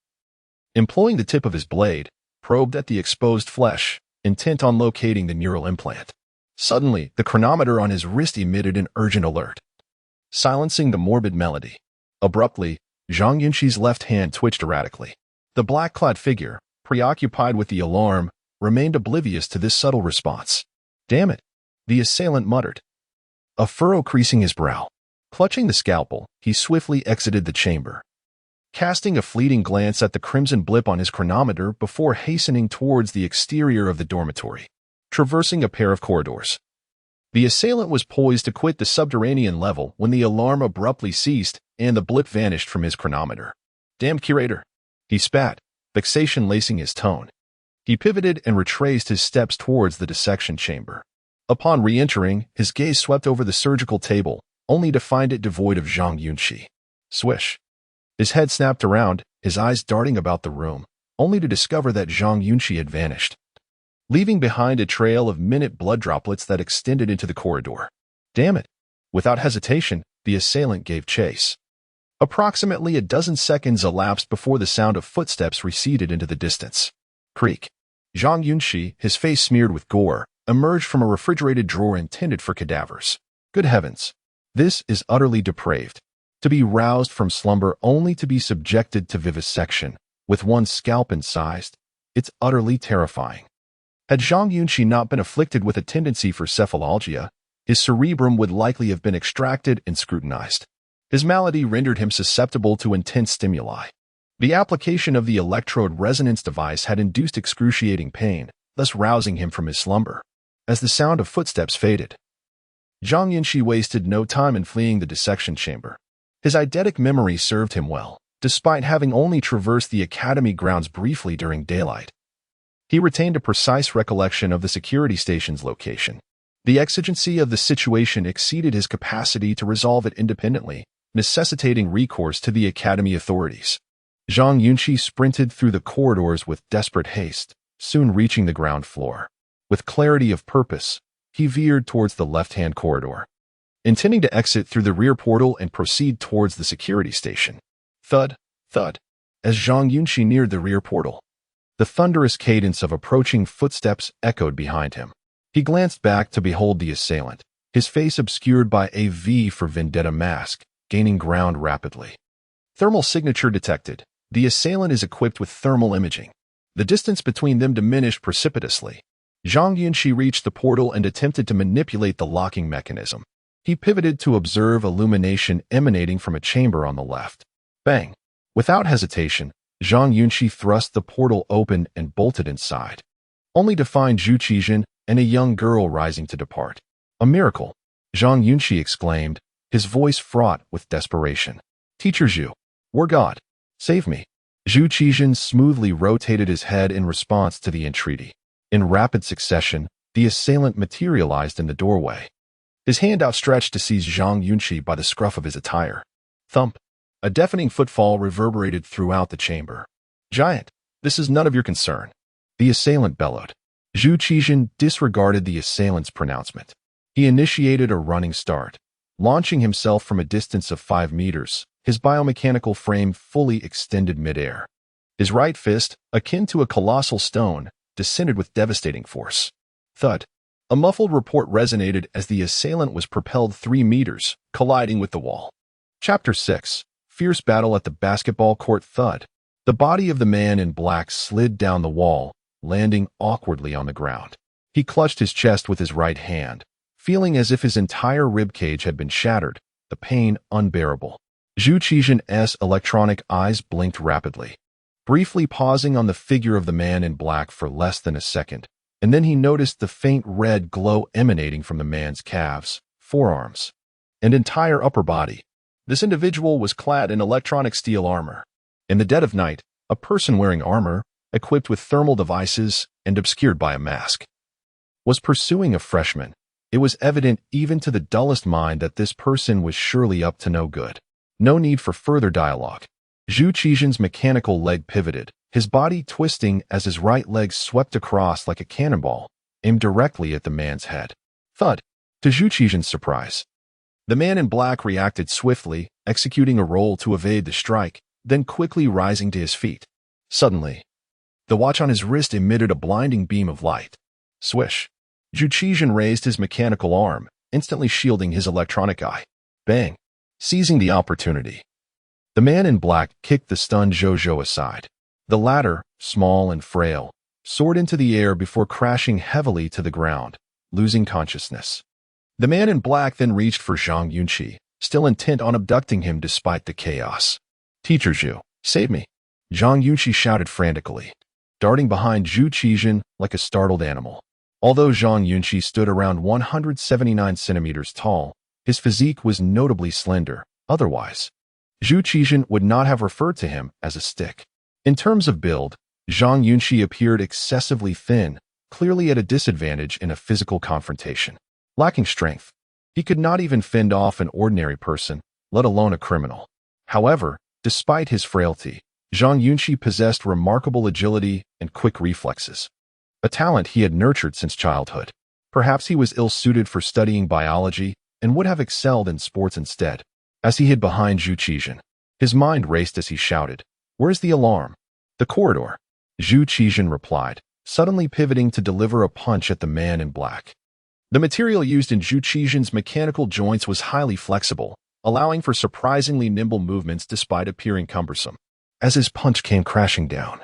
employing the tip of his blade, probed at the exposed flesh, intent on locating the neural implant. Suddenly, the chronometer on his wrist emitted an urgent alert, silencing the morbid melody. Abruptly, Zhang Yunxi's left hand twitched erratically. The black-clad figure, preoccupied with the alarm, remained oblivious to this subtle response. Damn it, the assailant muttered, a furrow creasing his brow. Clutching the scalpel, he swiftly exited the chamber, casting a fleeting glance at the crimson blip on his chronometer before hastening towards the exterior of the dormitory. Traversing a pair of corridors, the assailant was poised to quit the subterranean level when the alarm abruptly ceased and the blip vanished from his chronometer. Damn curator, he spat, vexation lacing his tone. He pivoted and retraced his steps towards the dissection chamber. Upon re-entering, his gaze swept over the surgical table, only to find it devoid of Zhang Yunxi. Swish. His head snapped around, his eyes darting about the room, only to discover that Zhang Yunxi had vanished, leaving behind a trail of minute blood droplets that extended into the corridor. Damn it! Without hesitation, the assailant gave chase. Approximately a dozen seconds elapsed before the sound of footsteps receded into the distance. Creak. Zhang Yunxi, his face smeared with gore, emerged from a refrigerated drawer intended for cadavers. Good heavens! This is utterly depraved. To be roused from slumber only to be subjected to vivisection, with one's scalp incised, it's utterly terrifying. Had Zhang Yunxi not been afflicted with a tendency for cephalalgia, his cerebrum would likely have been extracted and scrutinized. His malady rendered him susceptible to intense stimuli. The application of the electrode resonance device had induced excruciating pain, thus rousing him from his slumber. As the sound of footsteps faded, Zhang Yunxi wasted no time in fleeing the dissection chamber. His eidetic memory served him well, despite having only traversed the academy grounds briefly during daylight. He retained a precise recollection of the security station's location. The exigency of the situation exceeded his capacity to resolve it independently, necessitating recourse to the academy authorities. Zhang Yunxi sprinted through the corridors with desperate haste, soon reaching the ground floor. With clarity of purpose, he veered towards the left-hand corridor, intending to exit through the rear portal and proceed towards the security station. Thud, thud. As Zhang Yunxi neared the rear portal, the thunderous cadence of approaching footsteps echoed behind him. He glanced back to behold the assailant, his face obscured by a V for Vendetta mask, gaining ground rapidly. Thermal signature detected. The assailant is equipped with thermal imaging. The distance between them diminished precipitously. Zhang Yunxi reached the portal and attempted to manipulate the locking mechanism. He pivoted to observe illumination emanating from a chamber on the left. Bang! Without hesitation, Zhang Yunxi thrust the portal open and bolted inside, only to find Zhu Qizhen and a young girl rising to depart. A miracle, Zhang Yunxi exclaimed, his voice fraught with desperation. Teacher Zhu, war god, save me. Zhu Qizhen smoothly rotated his head in response to the entreaty. In rapid succession, the assailant materialized in the doorway, his hand outstretched to seize Zhang Yunxi by the scruff of his attire. Thump! A deafening footfall reverberated throughout the chamber. Giant, this is none of your concern, the assailant bellowed. Zhu Qizhen disregarded the assailant's pronouncement. He initiated a running start, launching himself from a distance of 5 meters, his biomechanical frame fully extended midair. His right fist, akin to a colossal stone, descended with devastating force. Thud! A muffled report resonated as the assailant was propelled 3 meters, colliding with the wall. Chapter 6. Fierce battle at the basketball court. Thud! The body of the man in black slid down the wall, landing awkwardly on the ground. He clutched his chest with his right hand, feeling as if his entire ribcage had been shattered, the pain unbearable. Zhu Qizhen's electronic eyes blinked rapidly, briefly pausing on the figure of the man in black for less than a second, and then he noticed the faint red glow emanating from the man's calves, forearms, and entire upper body. This individual was clad in electronic steel armor. In the dead of night, a person wearing armor, equipped with thermal devices and obscured by a mask, was pursuing a freshman. It was evident even to the dullest mind that this person was surely up to no good. No need for further dialogue. Zhu Qizhen's mechanical leg pivoted, his body twisting as his right leg swept across like a cannonball, aimed directly at the man's head. Thud! To Zhu Qizhen's surprise, the man in black reacted swiftly, executing a roll to evade the strike, then quickly rising to his feet. Suddenly, the watch on his wrist emitted a blinding beam of light. Swish! Zhu Qizhen raised his mechanical arm, instantly shielding his electronic eye. Bang! Seizing the opportunity, the man in black kicked the stunned Zhou aside. The latter, small and frail, soared into the air before crashing heavily to the ground, losing consciousness. The man in black then reached for Zhang Yunxi, still intent on abducting him despite the chaos. Teacher Zhu, save me! Zhang Yunxi shouted frantically, darting behind Zhu Qizhen like a startled animal. Although Zhang Yunxi stood around 179 centimeters tall, his physique was notably slender. Otherwise, Zhu Qizhen would not have referred to him as a stick. In terms of build, Zhang Yunxi appeared excessively thin, clearly at a disadvantage in a physical confrontation. Lacking strength, he could not even fend off an ordinary person, let alone a criminal. However, despite his frailty, Zhang Yunxi possessed remarkable agility and quick reflexes, a talent he had nurtured since childhood. Perhaps he was ill-suited for studying biology and would have excelled in sports instead. As he hid behind Zhu Qizhen, his mind raced as he shouted, "Where's the alarm?" "The corridor," Zhu Qizhen replied, suddenly pivoting to deliver a punch at the man in black. The material used in Zhu Qizhen's mechanical joints was highly flexible, allowing for surprisingly nimble movements despite appearing cumbersome. As his punch came crashing down,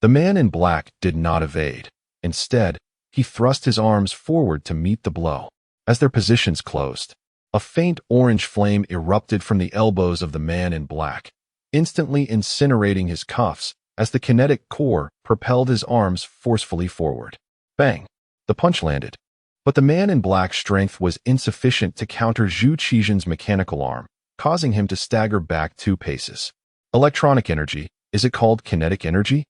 the man in black did not evade. Instead, he thrust his arms forward to meet the blow. As their positions closed, a faint orange flame erupted from the elbows of the man in black, instantly incinerating his cuffs as the kinetic core propelled his arms forcefully forward. Bang! The punch landed, but the man in black's strength was insufficient to counter Zhu Qizhen's mechanical arm, causing him to stagger back 2 paces. Electronic energy, is it called kinetic energy?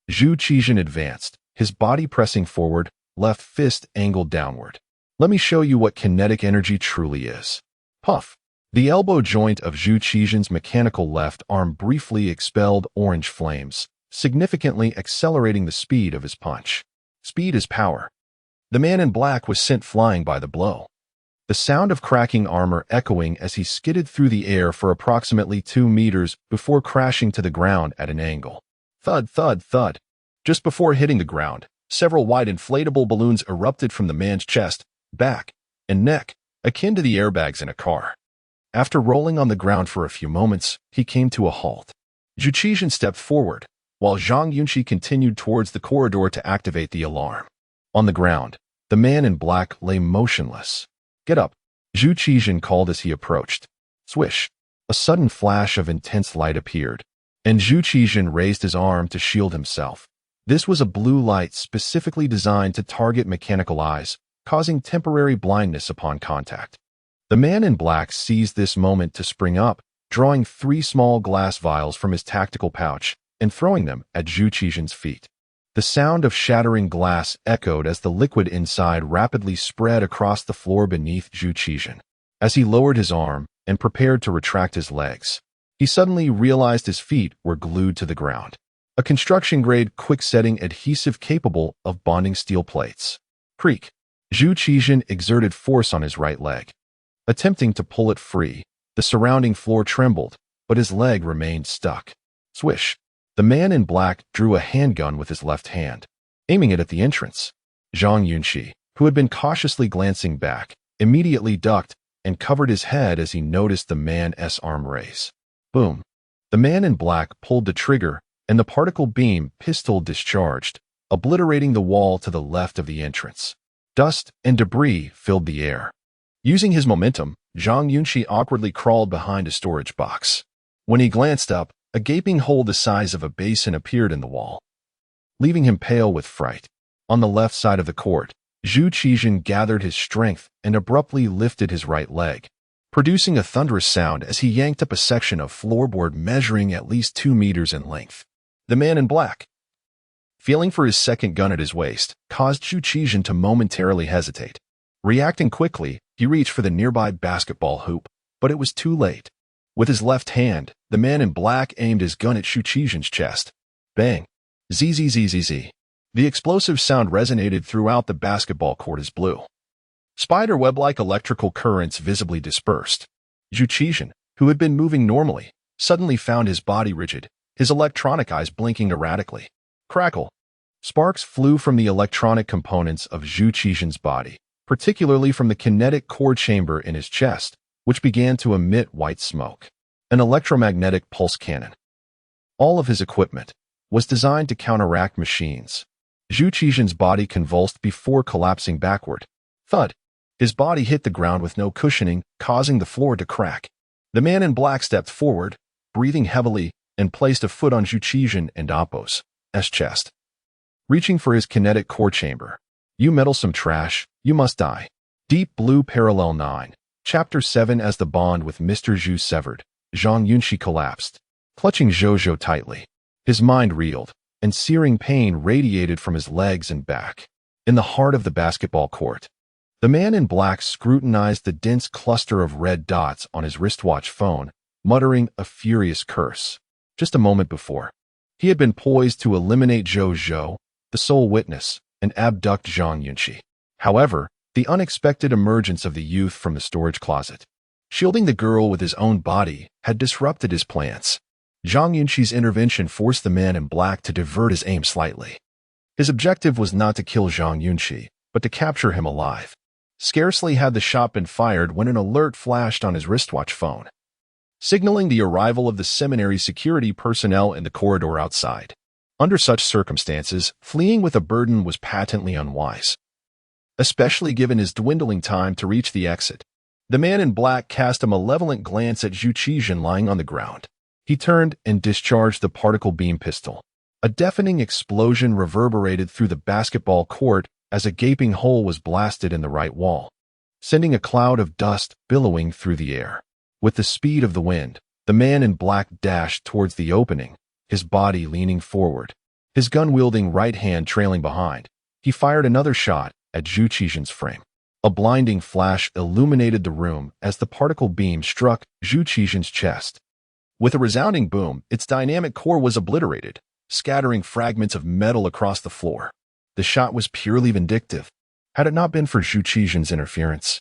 Zhu Qizhen advanced, his body pressing forward, left fist angled downward. Let me show you what kinetic energy truly is. Puff! The elbow joint of Zhu Qizhen's mechanical left arm briefly expelled orange flames, significantly accelerating the speed of his punch. Speed is power. The man in black was sent flying by the blow. The sound of cracking armor echoing as he skidded through the air for approximately 2 meters before crashing to the ground at an angle. Thud, thud, thud. Just before hitting the ground, several white inflatable balloons erupted from the man's chest, back, and neck, akin to the airbags in a car. After rolling on the ground for a few moments, he came to a halt. Zhu Qizhen stepped forward, while Zhang Yunxi continued towards the corridor to activate the alarm. On the ground, the man in black lay motionless. "Get up," Zhu Qizhen called as he approached. Swish! A sudden flash of intense light appeared, and Zhu Qizhen raised his arm to shield himself. This was a blue light specifically designed to target mechanical eyes, causing temporary blindness upon contact. The man in black seized this moment to spring up, drawing 3 small glass vials from his tactical pouch and throwing them at Zhu Qizhen's feet. The sound of shattering glass echoed as the liquid inside rapidly spread across the floor beneath Zhu Qizhen. As he lowered his arm and prepared to retract his legs, he suddenly realized his feet were glued to the ground. A construction-grade, quick-setting adhesive capable of bonding steel plates. Creak! Zhu Qizhen exerted force on his right leg. Attempting to pull it free, the surrounding floor trembled, but his leg remained stuck. Swish! The man in black drew a handgun with his left hand, aiming it at the entrance. Zhang Yunxi, who had been cautiously glancing back, immediately ducked and covered his head as he noticed the man's arm raise. Boom! The man in black pulled the trigger, and the particle beam pistol discharged, obliterating the wall to the left of the entrance. Dust and debris filled the air. Using his momentum, Zhang Yunxi awkwardly crawled behind a storage box. When he glanced up, a gaping hole the size of a basin appeared in the wall, leaving him pale with fright. On the left side of the court, Zhu Qizhen gathered his strength and abruptly lifted his right leg, producing a thunderous sound as he yanked up a section of floorboard measuring at least 2 meters in length. The man in black, feeling for his second gun at his waist, caused Zhu Qizhen to momentarily hesitate. Reacting quickly, he reached for the nearby basketball hoop, but it was too late. With his left hand, the man in black aimed his gun at Zhu Qizhen's chest. Bang! Zzzzz. The explosive sound resonated throughout the basketball court as blue spiderweb-like electrical currents visibly dispersed. Zhu Qizhen, who had been moving normally, suddenly found his body rigid, his electronic eyes blinking erratically. Crackle! Sparks flew from the electronic components of Zhu Qizhen's body, particularly from the kinetic core chamber in his chest, which began to emit white smoke. An electromagnetic pulse cannon. All of his equipment was designed to counteract machines. Zhu Qizhen's body convulsed before collapsing backward. Thud! His body hit the ground with no cushioning, causing the floor to crack. The man in black stepped forward, breathing heavily, and placed a foot on Zhu Qizhen and Appo's chest. Reaching for his kinetic core chamber. "You meddlesome trash, you must die." Deep Blue Parallel 9. Chapter 7. As the bond with Mr. Zhu severed, Zhang Yunxi collapsed, clutching Zhou tightly. His mind reeled, and searing pain radiated from his legs and back. In the heart of the basketball court, the man in black scrutinized the dense cluster of red dots on his wristwatch phone, muttering a furious curse. Just a moment before, he had been poised to eliminate Zhou, the sole witness, and abduct Zhang Yunxi. However, the unexpected emergence of the youth from the storage closet, shielding the girl with his own body, had disrupted his plans. Zhang Yunxi's intervention forced the man in black to divert his aim slightly. His objective was not to kill Zhang Yunxi, but to capture him alive. Scarcely had the shot been fired when an alert flashed on his wristwatch phone, signaling the arrival of the seminary security personnel in the corridor outside. Under such circumstances, fleeing with a burden was patently unwise, especially given his dwindling time to reach the exit. The man in black cast a malevolent glance at Zhu Qizhen lying on the ground. He turned and discharged the particle beam pistol. A deafening explosion reverberated through the basketball court as a gaping hole was blasted in the right wall, sending a cloud of dust billowing through the air. With the speed of the wind, the man in black dashed towards the opening, his body leaning forward, his gun-wielding right hand trailing behind. He fired another shot at Zhu Qizhen's frame. A blinding flash illuminated the room as the particle beam struck Zhu Qixin's chest. With a resounding boom, its dynamic core was obliterated, scattering fragments of metal across the floor. The shot was purely vindictive. Had it not been for Zhu Qixin's interference,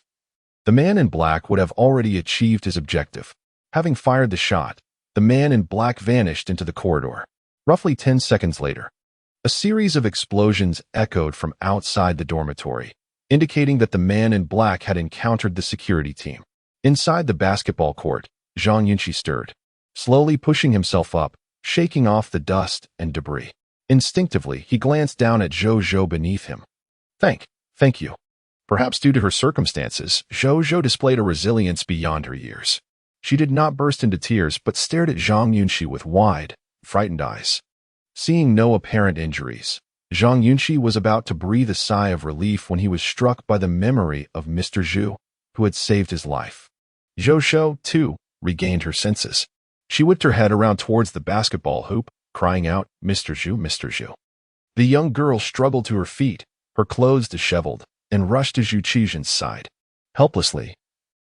the man in black would have already achieved his objective. Having fired the shot, the man in black vanished into the corridor. Roughly 10 seconds later, a series of explosions echoed from outside the dormitory, indicating that the man in black had encountered the security team. Inside the basketball court, Zhang Yunxi stirred, slowly pushing himself up, shaking off the dust and debris. Instinctively, he glanced down at Zhou beneath him. Thank you. Perhaps due to her circumstances, Zhou displayed a resilience beyond her years. She did not burst into tears, but stared at Zhang Yunxi with wide, frightened eyes. Seeing no apparent injuries, Zhang Yunxi was about to breathe a sigh of relief when he was struck by the memory of Mr. Zhu, who had saved his life. Zhou, too, regained her senses. She whipped her head around towards the basketball hoop, crying out, "Mr. Zhu, Mr. Zhu." The young girl struggled to her feet, her clothes disheveled, and rushed to Zhu Qixin's side. Helplessly,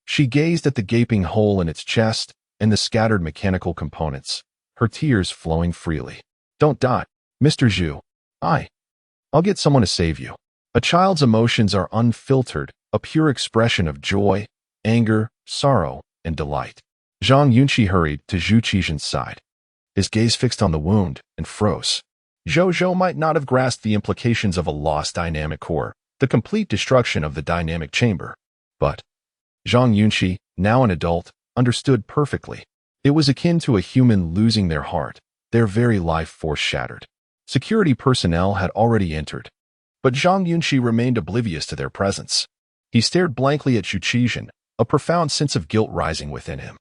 she gazed at the gaping hole in its chest and the scattered mechanical components, her tears flowing freely. "Don't die, Mr. Zhu. I'll get someone to save you." A child's emotions are unfiltered, a pure expression of joy, anger, sorrow, and delight. Zhang Yunxi hurried to Zhu Qixin's side, his gaze fixed on the wound, and froze. Zhou might not have grasped the implications of a lost dynamic core, the complete destruction of the dynamic chamber. But Zhang Yunxi, now an adult, understood perfectly. It was akin to a human losing their heart, their very life force shattered. Security personnel had already entered, but Zhang Yunxi remained oblivious to their presence. He stared blankly at Zhu Qixin, a profound sense of guilt rising within him.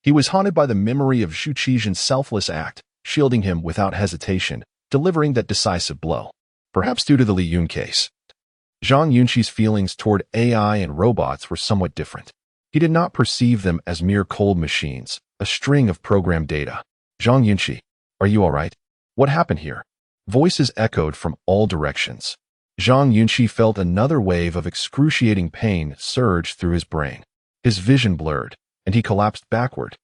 He was haunted by the memory of Zhu Qixin's selfless act, shielding him without hesitation, delivering that decisive blow. Perhaps due to the Li Yun case, Zhang Yunxi's feelings toward AI and robots were somewhat different. He did not perceive them as mere cold machines, a string of programmed data. "Zhang Yunxi, are you all right? What happened here?" Voices echoed from all directions. Zhang Yunxi felt another wave of excruciating pain surge through his brain. His vision blurred, and he collapsed backward,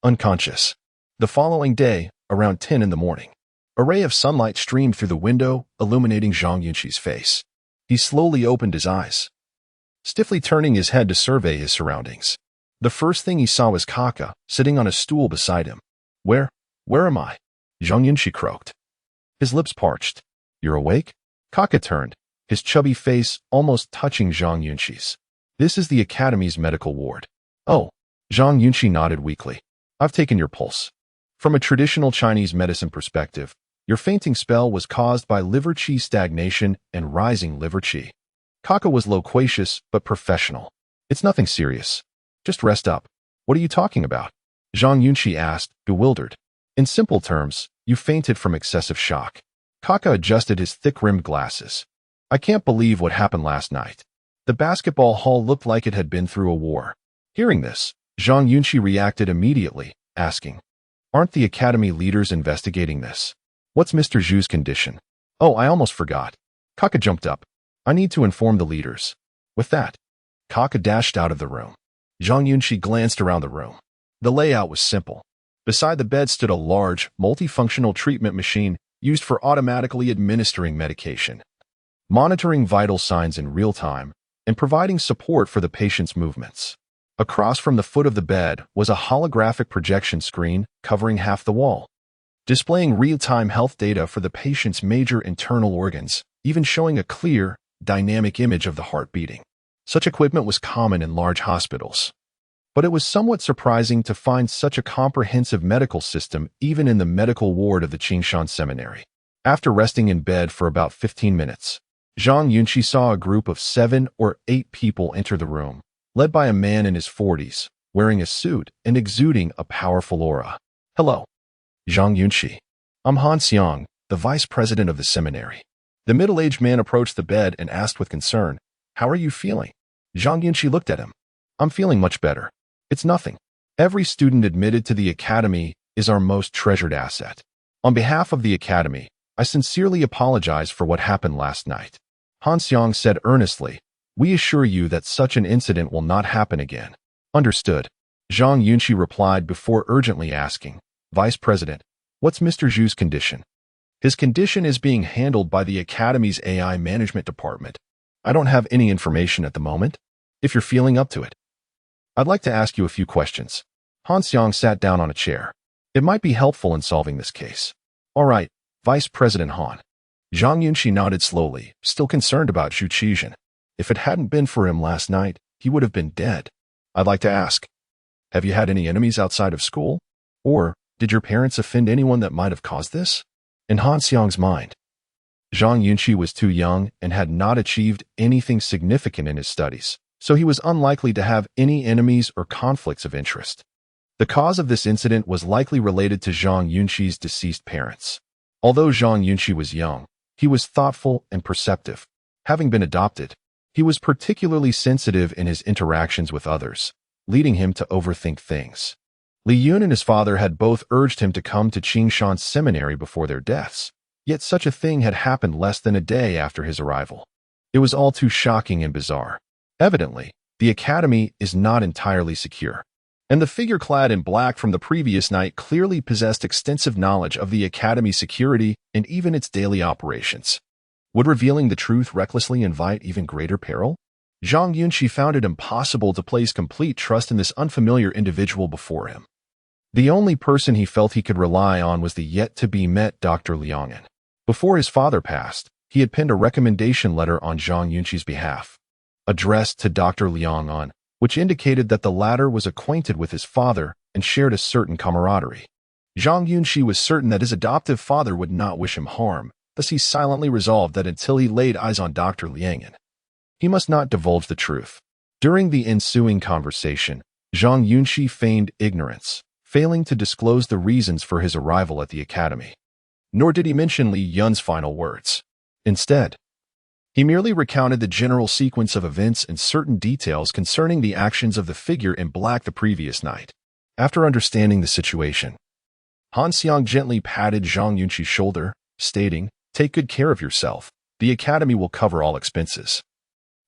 unconscious. The following day, around 10 in the morning, a ray of sunlight streamed through the window, illuminating Zhang Yunxi's face. He slowly opened his eyes, stiffly turning his head to survey his surroundings. The first thing he saw was Kaka, sitting on a stool beside him. Where am I?" Zhang Yunxi croaked, his lips parched. "You're awake?" Kaka turned, his chubby face almost touching Zhang Yunxi's. "This is the Academy's medical ward." "Oh." Zhang Yunxi nodded weakly. "I've taken your pulse. From a traditional Chinese medicine perspective, your fainting spell was caused by liver qi stagnation and rising liver qi." Kaka was loquacious but professional. "It's nothing serious. Just rest up." "What are you talking about?" Zhang Yunxi asked, bewildered. "In simple terms, you fainted from excessive shock." Kaka adjusted his thick-rimmed glasses. "I can't believe what happened last night. The basketball hall looked like it had been through a war." Hearing this, Zhang Yunxi reacted immediately, asking, "Aren't the Academy leaders investigating this? What's Mr. Zhu's condition?" "Oh, I almost forgot." Kaka jumped up. "I need to inform the leaders." With that, Kaka dashed out of the room. Zhang Yunxi glanced around the room. The layout was simple. Beside the bed stood a large, multifunctional treatment machine used for automatically administering medication, monitoring vital signs in real time, and providing support for the patient's movements. Across from the foot of the bed was a holographic projection screen covering half the wall, displaying real-time health data for the patient's major internal organs, even showing a clear, dynamic image of the heart beating. Such equipment was common in large hospitals, but it was somewhat surprising to find such a comprehensive medical system even in the medical ward of the Qingshan Seminary. After resting in bed for about 15 minutes, Zhang Yunxi saw a group of 7 or 8 people enter the room, led by a man in his 40s, wearing a suit and exuding a powerful aura. "Hello, Zhang Yunxi. I'm Han Xiang, the vice president of the seminary." The middle-aged man approached the bed and asked with concern, "How are you feeling?" Zhang Yunxi looked at him. "I'm feeling much better. It's nothing. Every student admitted to the Academy is our most treasured asset. On behalf of the Academy, I sincerely apologize for what happened last night." Han Xiang said earnestly, We assure you that such an incident will not happen again. Understood. Zhang Yunxi replied before urgently asking, Vice President, what's Mr. Zhu's condition? His condition is being handled by the Academy's AI Management Department. I don't have any information at the moment. If you're feeling up to it, I'd like to ask you a few questions. Han Xiang sat down on a chair. It might be helpful in solving this case. All right, Vice President Han. Zhang Yunxi nodded slowly, still concerned about Zhu Qizhen. If it hadn't been for him last night, he would have been dead. I'd like to ask, have you had any enemies outside of school? Or did your parents offend anyone that might have caused this? In Han Xiang's mind, Zhang Yunxi was too young and had not achieved anything significant in his studies, so he was unlikely to have any enemies or conflicts of interest. The cause of this incident was likely related to Zhang Yunxi's deceased parents. Although Zhang Yunxi was young, he was thoughtful and perceptive. Having been adopted, he was particularly sensitive in his interactions with others, leading him to overthink things. Li Yun and his father had both urged him to come to Qingshan Seminary before their deaths, yet such a thing had happened less than a day after his arrival. It was all too shocking and bizarre. Evidently, the academy is not entirely secure, and the figure clad in black from the previous night clearly possessed extensive knowledge of the academy's security and even its daily operations. Would revealing the truth recklessly invite even greater peril? Zhang Yunxi found it impossible to place complete trust in this unfamiliar individual before him. The only person he felt he could rely on was the yet-to-be-met Dr. Liang'an. Before his father passed, he had penned a recommendation letter on Zhang Yunxi's behalf, addressed to Dr. Liang'an, which indicated that the latter was acquainted with his father and shared a certain camaraderie. Zhang Yunxi was certain that his adoptive father would not wish him harm, thus he silently resolved that until he laid eyes on Dr. Liang'an, he must not divulge the truth. During the ensuing conversation, Zhang Yunxi feigned ignorance, failing to disclose the reasons for his arrival at the academy. Nor did he mention Li Yun's final words. Instead, he merely recounted the general sequence of events and certain details concerning the actions of the figure in black the previous night. After understanding the situation, Han Xiang gently patted Zhang Yunxi's shoulder, stating, "Take good care of yourself. The academy will cover all expenses,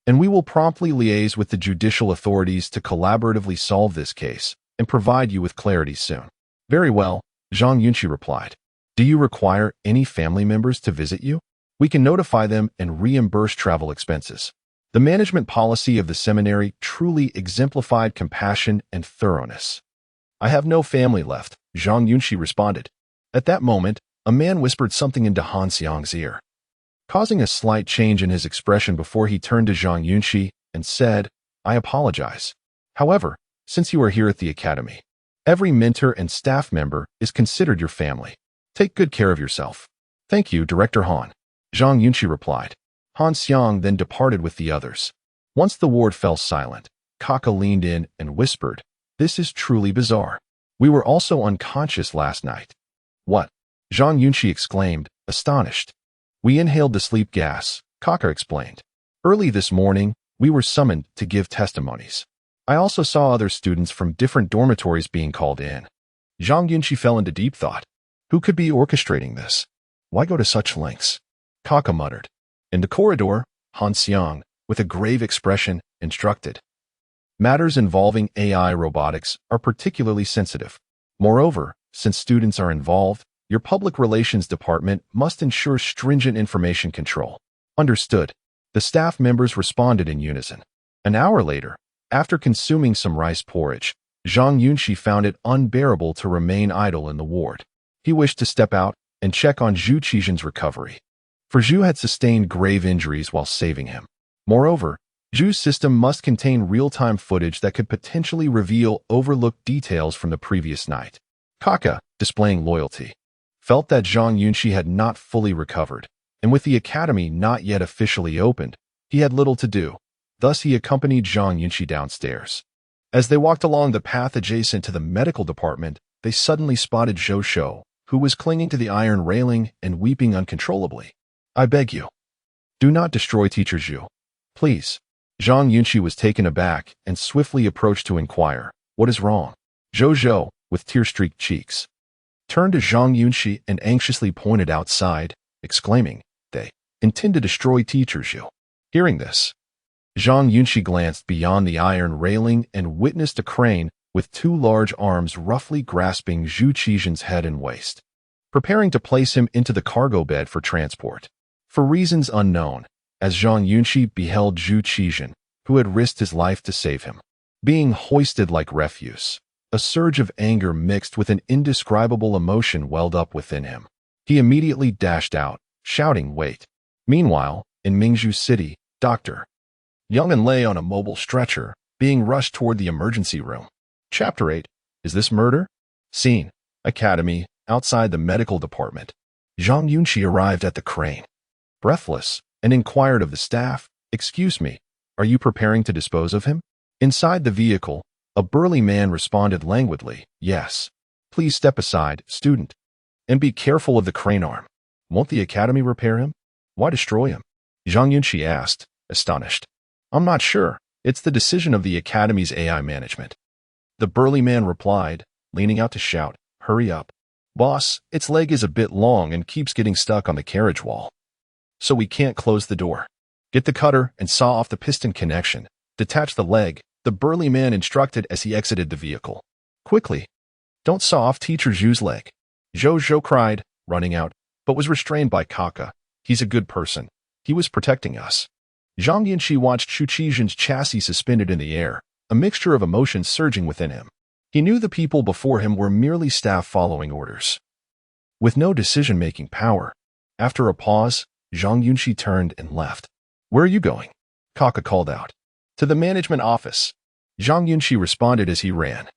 and we will promptly liaise with the judicial authorities to collaboratively solve this case and provide you with clarity soon." "Very well," Zhang Yunxi replied. "Do you require any family members to visit you? We can notify them and reimburse travel expenses." The management policy of the seminary truly exemplified compassion and thoroughness. "I have no family left," Zhang Yunxi responded. At that moment, a man whispered something into Han Xiang's ear, causing a slight change in his expression before he turned to Zhang Yunxi and said, "I apologize. However, since you are here at the academy, every mentor and staff member is considered your family. Take good care of yourself." "Thank you, Director Han," Zhang Yunxi replied. Han Xiang then departed with the others. Once the ward fell silent, Kaka leaned in and whispered, "This is truly bizarre. We were also unconscious last night." "What?" Zhang Yunxi exclaimed, astonished. "We inhaled the sleep gas," Kaka explained. "Early this morning, we were summoned to give testimonies. I also saw other students from different dormitories being called in." Zhang Yunxi fell into deep thought. Who could be orchestrating this? Why go to such lengths? Kaka muttered. In the corridor, Han Xiang, with a grave expression, instructed, "Matters involving AI robotics are particularly sensitive. Moreover, since students are involved, your public relations department must ensure stringent information control." "Understood." The staff members responded in unison. An hour later, after consuming some rice porridge, Zhang Yunxi found it unbearable to remain idle in the ward. He wished to step out and check on Zhu Qizhen's recovery, for Zhu had sustained grave injuries while saving him. Moreover, Zhu's system must contain real-time footage that could potentially reveal overlooked details from the previous night. Kaka, displaying loyalty, felt that Zhang Yunxi had not fully recovered, and with the academy not yet officially opened, he had little to do. Thus he accompanied Zhang Yunxi downstairs. As they walked along the path adjacent to the medical department, they suddenly spotted Zhou Shou, who was clinging to the iron railing and weeping uncontrollably. "I beg you, do not destroy Teacher Zhu, please." Zhang Yunxi was taken aback and swiftly approached to inquire, "What is wrong?" Zhou Zhou, with tear-streaked cheeks, turned to Zhang Yunxi and anxiously pointed outside, exclaiming, "They intend to destroy Teacher Zhu." Hearing this, Zhang Yunxi glanced beyond the iron railing and witnessed a crane with two large arms roughly grasping Zhu Qijian's head and waist, preparing to place him into the cargo bed for transport. For reasons unknown, as Zhang Yunxi beheld Zhu Qijian, who had risked his life to save him, being hoisted like refuse, a surge of anger mixed with an indescribable emotion welled up within him. He immediately dashed out, shouting, "Wait!" Meanwhile, in Mingzhu City, Dr. Yang lay on a mobile stretcher, being rushed toward the emergency room. Chapter 8. Is this murder? Scene: Academy, outside the medical department. Zhang Yunxi arrived at the crane, breathless, and inquired of the staff, "Excuse me, are you preparing to dispose of him?" Inside the vehicle, a burly man responded languidly, "Yes. Please step aside, student. And be careful of the crane arm. Won't the academy repair him? Why destroy him?" Zhang Yunxi asked, astonished. "I'm not sure. It's the decision of the academy's AI management." The burly man replied, leaning out to shout, "Hurry up. Boss, its leg is a bit long and keeps getting stuck on the carriage wall. So we can't close the door. Get the cutter and saw off the piston connection. Detach the leg," the burly man instructed as he exited the vehicle. "Quickly. Don't saw off Teacher Zhu's leg." Zhou cried, running out, but was restrained by Kaka. "He's a good person. He was protecting us." Zhang Yunxi watched Zhu Qijian's chassis suspended in the air, a mixture of emotions surging within him. He knew the people before him were merely staff following orders, with no decision-making power. After a pause, Zhang Yunxi turned and left. "Where are you going?" Kaka called out. "To the management office." Zhang Yunxi responded as he ran.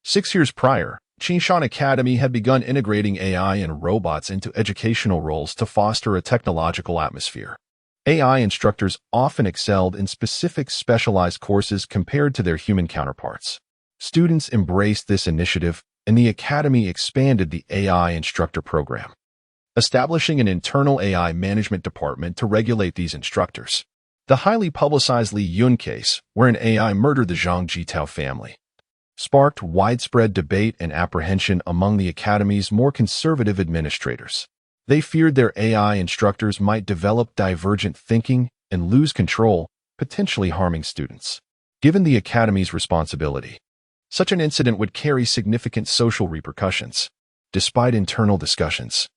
6 years prior, Qingshan Academy had begun integrating AI and robots into educational roles to foster a technological atmosphere. AI instructors often excelled in specific specialized courses compared to their human counterparts. Students embraced this initiative, and the academy expanded the AI instructor program, establishing an internal AI management department to regulate these instructors. The highly publicized Li Yun case, wherein AI murdered the Zhang Jitao family, sparked widespread debate and apprehension among the academy's more conservative administrators. They feared their AI instructors might develop divergent thinking and lose control, potentially harming students. Given the academy's responsibility, such an incident would carry significant social repercussions. Despite internal discussions,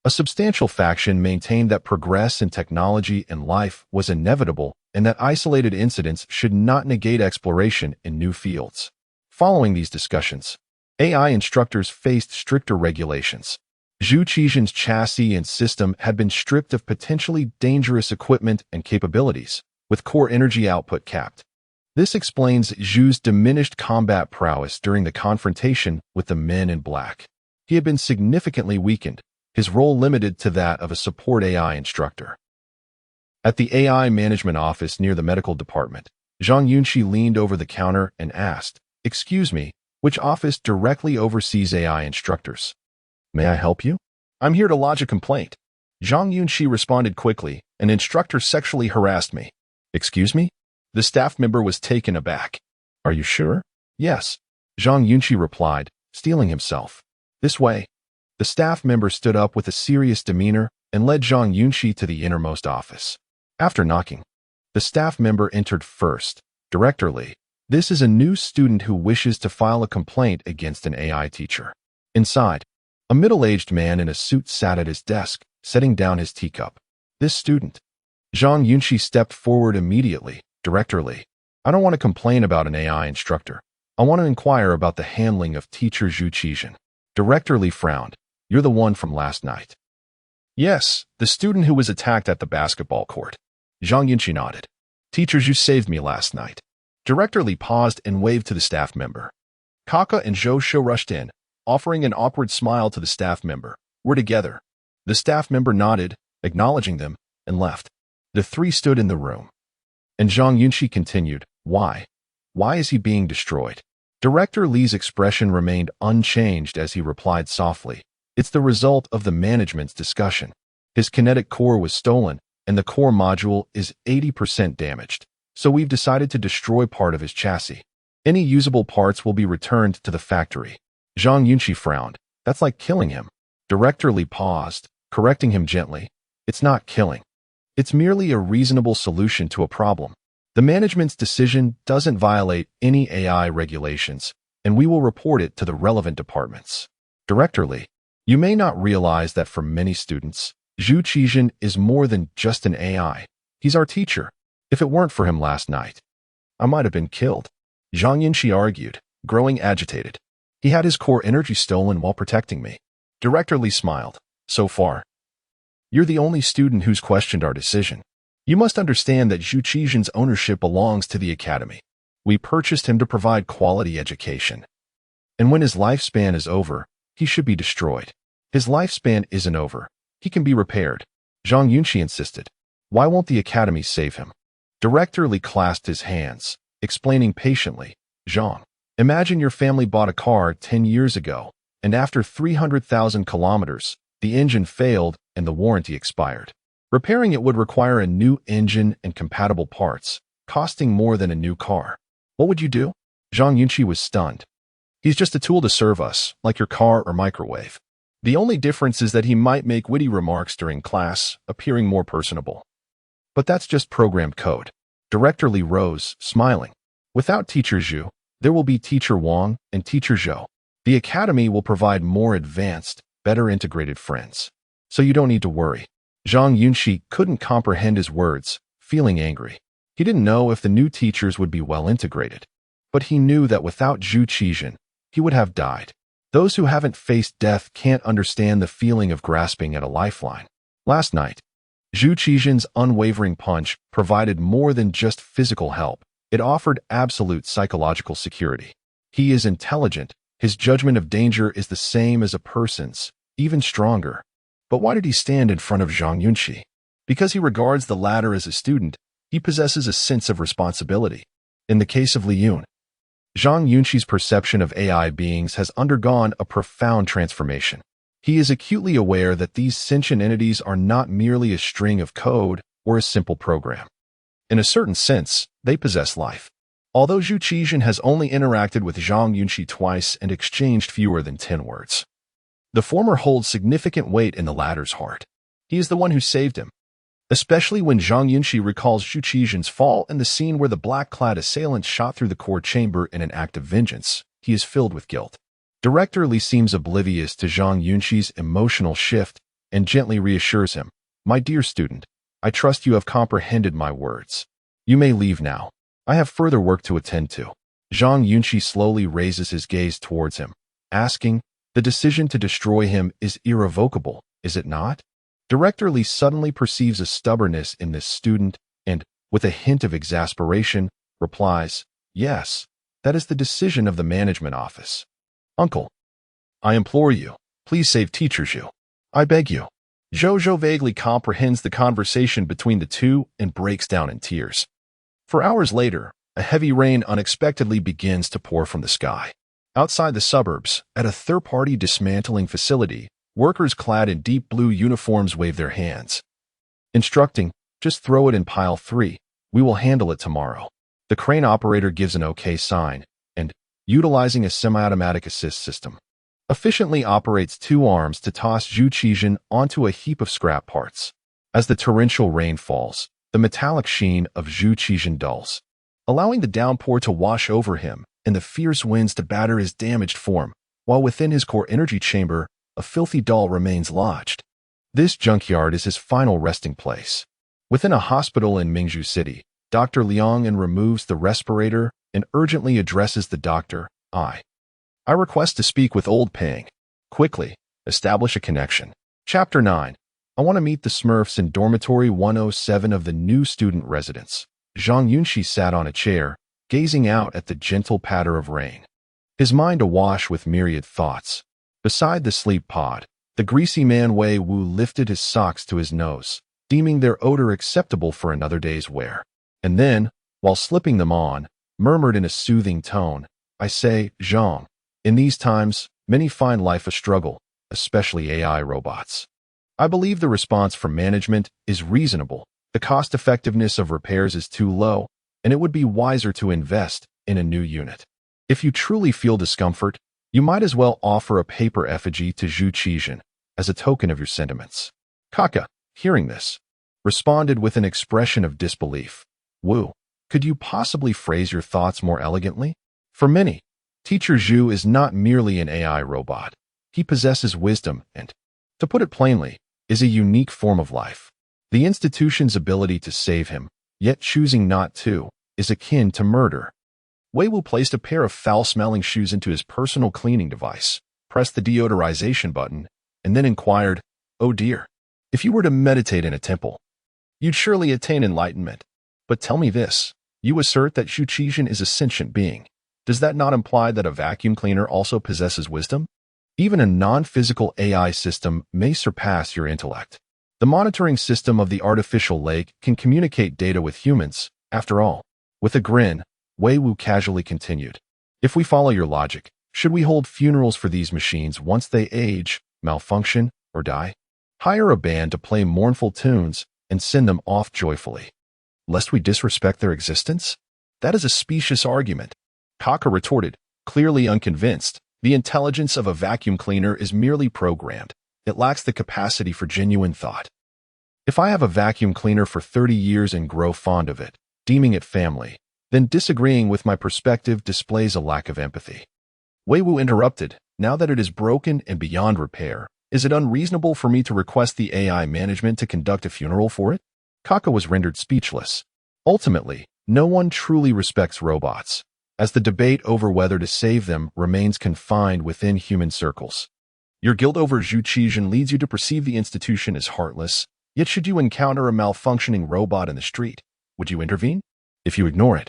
a substantial faction maintained that progress in technology and life was inevitable and that isolated incidents should not negate exploration in new fields. Following these discussions, AI instructors faced stricter regulations. Zhu Qijian's chassis and system had been stripped of potentially dangerous equipment and capabilities, with core energy output capped. This explains Zhu's diminished combat prowess during the confrontation with the men in black. He had been significantly weakened, his role limited to that of a support AI instructor. At the AI management office near the medical department, Zhang Yunxi leaned over the counter and asked, "Excuse me, which office directly oversees AI instructors? May I help you?" "I'm here to lodge a complaint." Zhang Yunxi responded quickly, "An instructor sexually harassed me." "Excuse me?" The staff member was taken aback. "Are you sure?" "Yes," Zhang Yunxi replied, steeling himself. "This way." The staff member stood up with a serious demeanor and led Zhang Yunxi to the innermost office. After knocking, the staff member entered first. "Director Li, this is a new student who wishes to file a complaint against an AI teacher." Inside, a middle-aged man in a suit sat at his desk, setting down his teacup. "This student." Zhang Yunxi stepped forward immediately. "Director Li, I don't want to complain about an AI instructor. I want to inquire about the handling of teacher Zhu Qijian." Director Li frowned. "You're the one from last night." "Yes, the student who was attacked at the basketball court." Zhang Yunxi nodded. "Teacher Zhu saved me last night." Director Li paused and waved to the staff member. Kaka and Zhou rushed in, offering an awkward smile to the staff member. "We're together." The staff member nodded, acknowledging them, and left. The three stood in the room. And Zhang Yunxi continued, "Why? Why is he being destroyed?" Director Li's expression remained unchanged as he replied softly, "It's the result of the management's discussion. His kinetic core was stolen, and the core module is 80% damaged. So we've decided to destroy part of his chassis. Any usable parts will be returned to the factory." Zhang Yunxi frowned. "That's like killing him." Director Li paused, correcting him gently. "It's not killing. It's merely a reasonable solution to a problem." The management's decision doesn't violate any AI regulations, and we will report it to the relevant departments. Director Lee, you may not realize that for many students, Zhu Qizhen is more than just an AI. He's our teacher. If it weren't for him last night, I might have been killed. Zhang Yunxi argued, growing agitated. He had his core energy stolen while protecting me. Director Lee smiled. So far, you're the only student who's questioned our decision. You must understand that Zhu Qizhen's ownership belongs to the academy. We purchased him to provide quality education. And when his lifespan is over, he should be destroyed. His lifespan isn't over. He can be repaired. Zhang Yunxi insisted. Why won't the academy save him? Director Lee clasped his hands, explaining patiently. Zhang, imagine your family bought a car 10 years ago, and after 300,000 kilometers, the engine failed and the warranty expired. Repairing it would require a new engine and compatible parts, costing more than a new car. What would you do? Zhang Yunxi was stunned. He's just a tool to serve us, like your car or microwave. The only difference is that he might make witty remarks during class, appearing more personable. But that's just programmed code. Director Lee rose, smiling. Without Teacher Zhu, there will be Teacher Wang and Teacher Zhou. The academy will provide more advanced, better integrated friends. So you don't need to worry. Zhang Yunxi couldn't comprehend his words, feeling angry. He didn't know if the new teachers would be well integrated. But he knew that without Zhu Qizhen, he would have died. Those who haven't faced death can't understand the feeling of grasping at a lifeline. Last night, Zhu Qizhen's unwavering punch provided more than just physical help. It offered absolute psychological security. He is intelligent. His judgment of danger is the same as a person's, even stronger. But why did he stand in front of Zhang Yunxi? Because he regards the latter as a student, he possesses a sense of responsibility. In the case of Li Yun, Zhang Yunxi's perception of AI beings has undergone a profound transformation. He is acutely aware that these sentient entities are not merely a string of code or a simple program. In a certain sense, they possess life. Although Zhu Qizhen has only interacted with Zhang Yunxi twice and exchanged fewer than 10 words, the former holds significant weight in the latter's heart. He is the one who saved him. Especially when Zhang Yunxi recalls Zhu Qizhen's fall and the scene where the black-clad assailant shot through the core chamber in an act of vengeance, he is filled with guilt. Director Lee seems oblivious to Zhang Yunxi's emotional shift and gently reassures him, "My dear student, I trust you have comprehended my words. You may leave now. I have further work to attend to." Zhang Yunxi slowly raises his gaze towards him, asking, "The decision to destroy him is irrevocable, is it not?" Director Lee suddenly perceives a stubbornness in this student and, with a hint of exasperation, replies, "Yes, that is the decision of the management office." "Uncle, I implore you, please save Teacher Zhu. I beg you." Zhou vaguely comprehends the conversation between the two and breaks down in tears. For hours later, a heavy rain unexpectedly begins to pour from the sky. Outside the suburbs, at a third-party dismantling facility, workers clad in deep blue uniforms wave their hands, instructing, "Just throw it in pile 3. We will handle it tomorrow." The crane operator gives an OK sign and, utilizing a semi-automatic assist system, efficiently operates 2 arms to toss Zhu Qizhen onto a heap of scrap parts. As the torrential rain falls, the metallic sheen of Zhu Qizhen dulls, allowing the downpour to wash over him and the fierce winds to batter his damaged form, while within his core energy chamber, a filthy doll remains lodged. This junkyard is his final resting place. Within a hospital in Mingzhu City, Dr. Liang removes the respirator and urgently addresses the doctor. I request to speak with old Peng. Quickly, establish a connection." Chapter 9. I want to meet the Smurfs in Dormitory 107 of the new student residence. Zhang Yunxi sat on a chair, gazing out at the gentle patter of rain, his mind awash with myriad thoughts. Beside the sleep pod, the greasy man Wei Wu lifted his socks to his nose, deeming their odor acceptable for another day's wear. And then, while slipping them on, murmured in a soothing tone, "I say, Zhang, in these times, many find life a struggle, especially AI robots. I believe the response from management is reasonable. The cost-effectiveness of repairs is too low, and it would be wiser to invest in a new unit. If you truly feel discomfort, you might as well offer a paper effigy to Zhu Qizhen as a token of your sentiments." Kaka, hearing this, responded with an expression of disbelief. "Wu, Could you possibly phrase your thoughts more elegantly? For many, Teacher Zhu is not merely an AI robot. He possesses wisdom and, to put it plainly, is a unique form of life. The institution's ability to save him, yet choosing not to, is akin to murder. Wei Wu placed a pair of foul-smelling shoes into his personal cleaning device, pressed the deodorization button, and then inquired, "Oh dear, if you were to meditate in a temple, you'd surely attain enlightenment. But tell me this, you assert that Zhu Qixin is a sentient being. Does that not imply that a vacuum cleaner also possesses wisdom? Even a non-physical AI system may surpass your intellect. The monitoring system of the artificial lake can communicate data with humans, after all." With a grin, Wei Wu casually continued, "If we follow your logic, should we hold funerals for these machines once they age, malfunction, or die? Hire a band to play mournful tunes and send them off joyfully, lest we disrespect their existence? That is a specious argument." Kaka retorted, clearly unconvinced. The intelligence of a vacuum cleaner is merely programmed. It lacks the capacity for genuine thought. If I have a vacuum cleaner for 30 years and grow fond of it, deeming it family, then disagreeing with my perspective displays a lack of empathy. Wei Wu interrupted, "Now that it is broken and beyond repair, is it unreasonable for me to request the AI management to conduct a funeral for it?" Kaka was rendered speechless. Ultimately, no one truly respects robots, as the debate over whether to save them remains confined within human circles. Your guilt over Zhu Qixin leads you to perceive the institution as heartless, yet should you encounter a malfunctioning robot in the street, would you intervene? If you ignore it,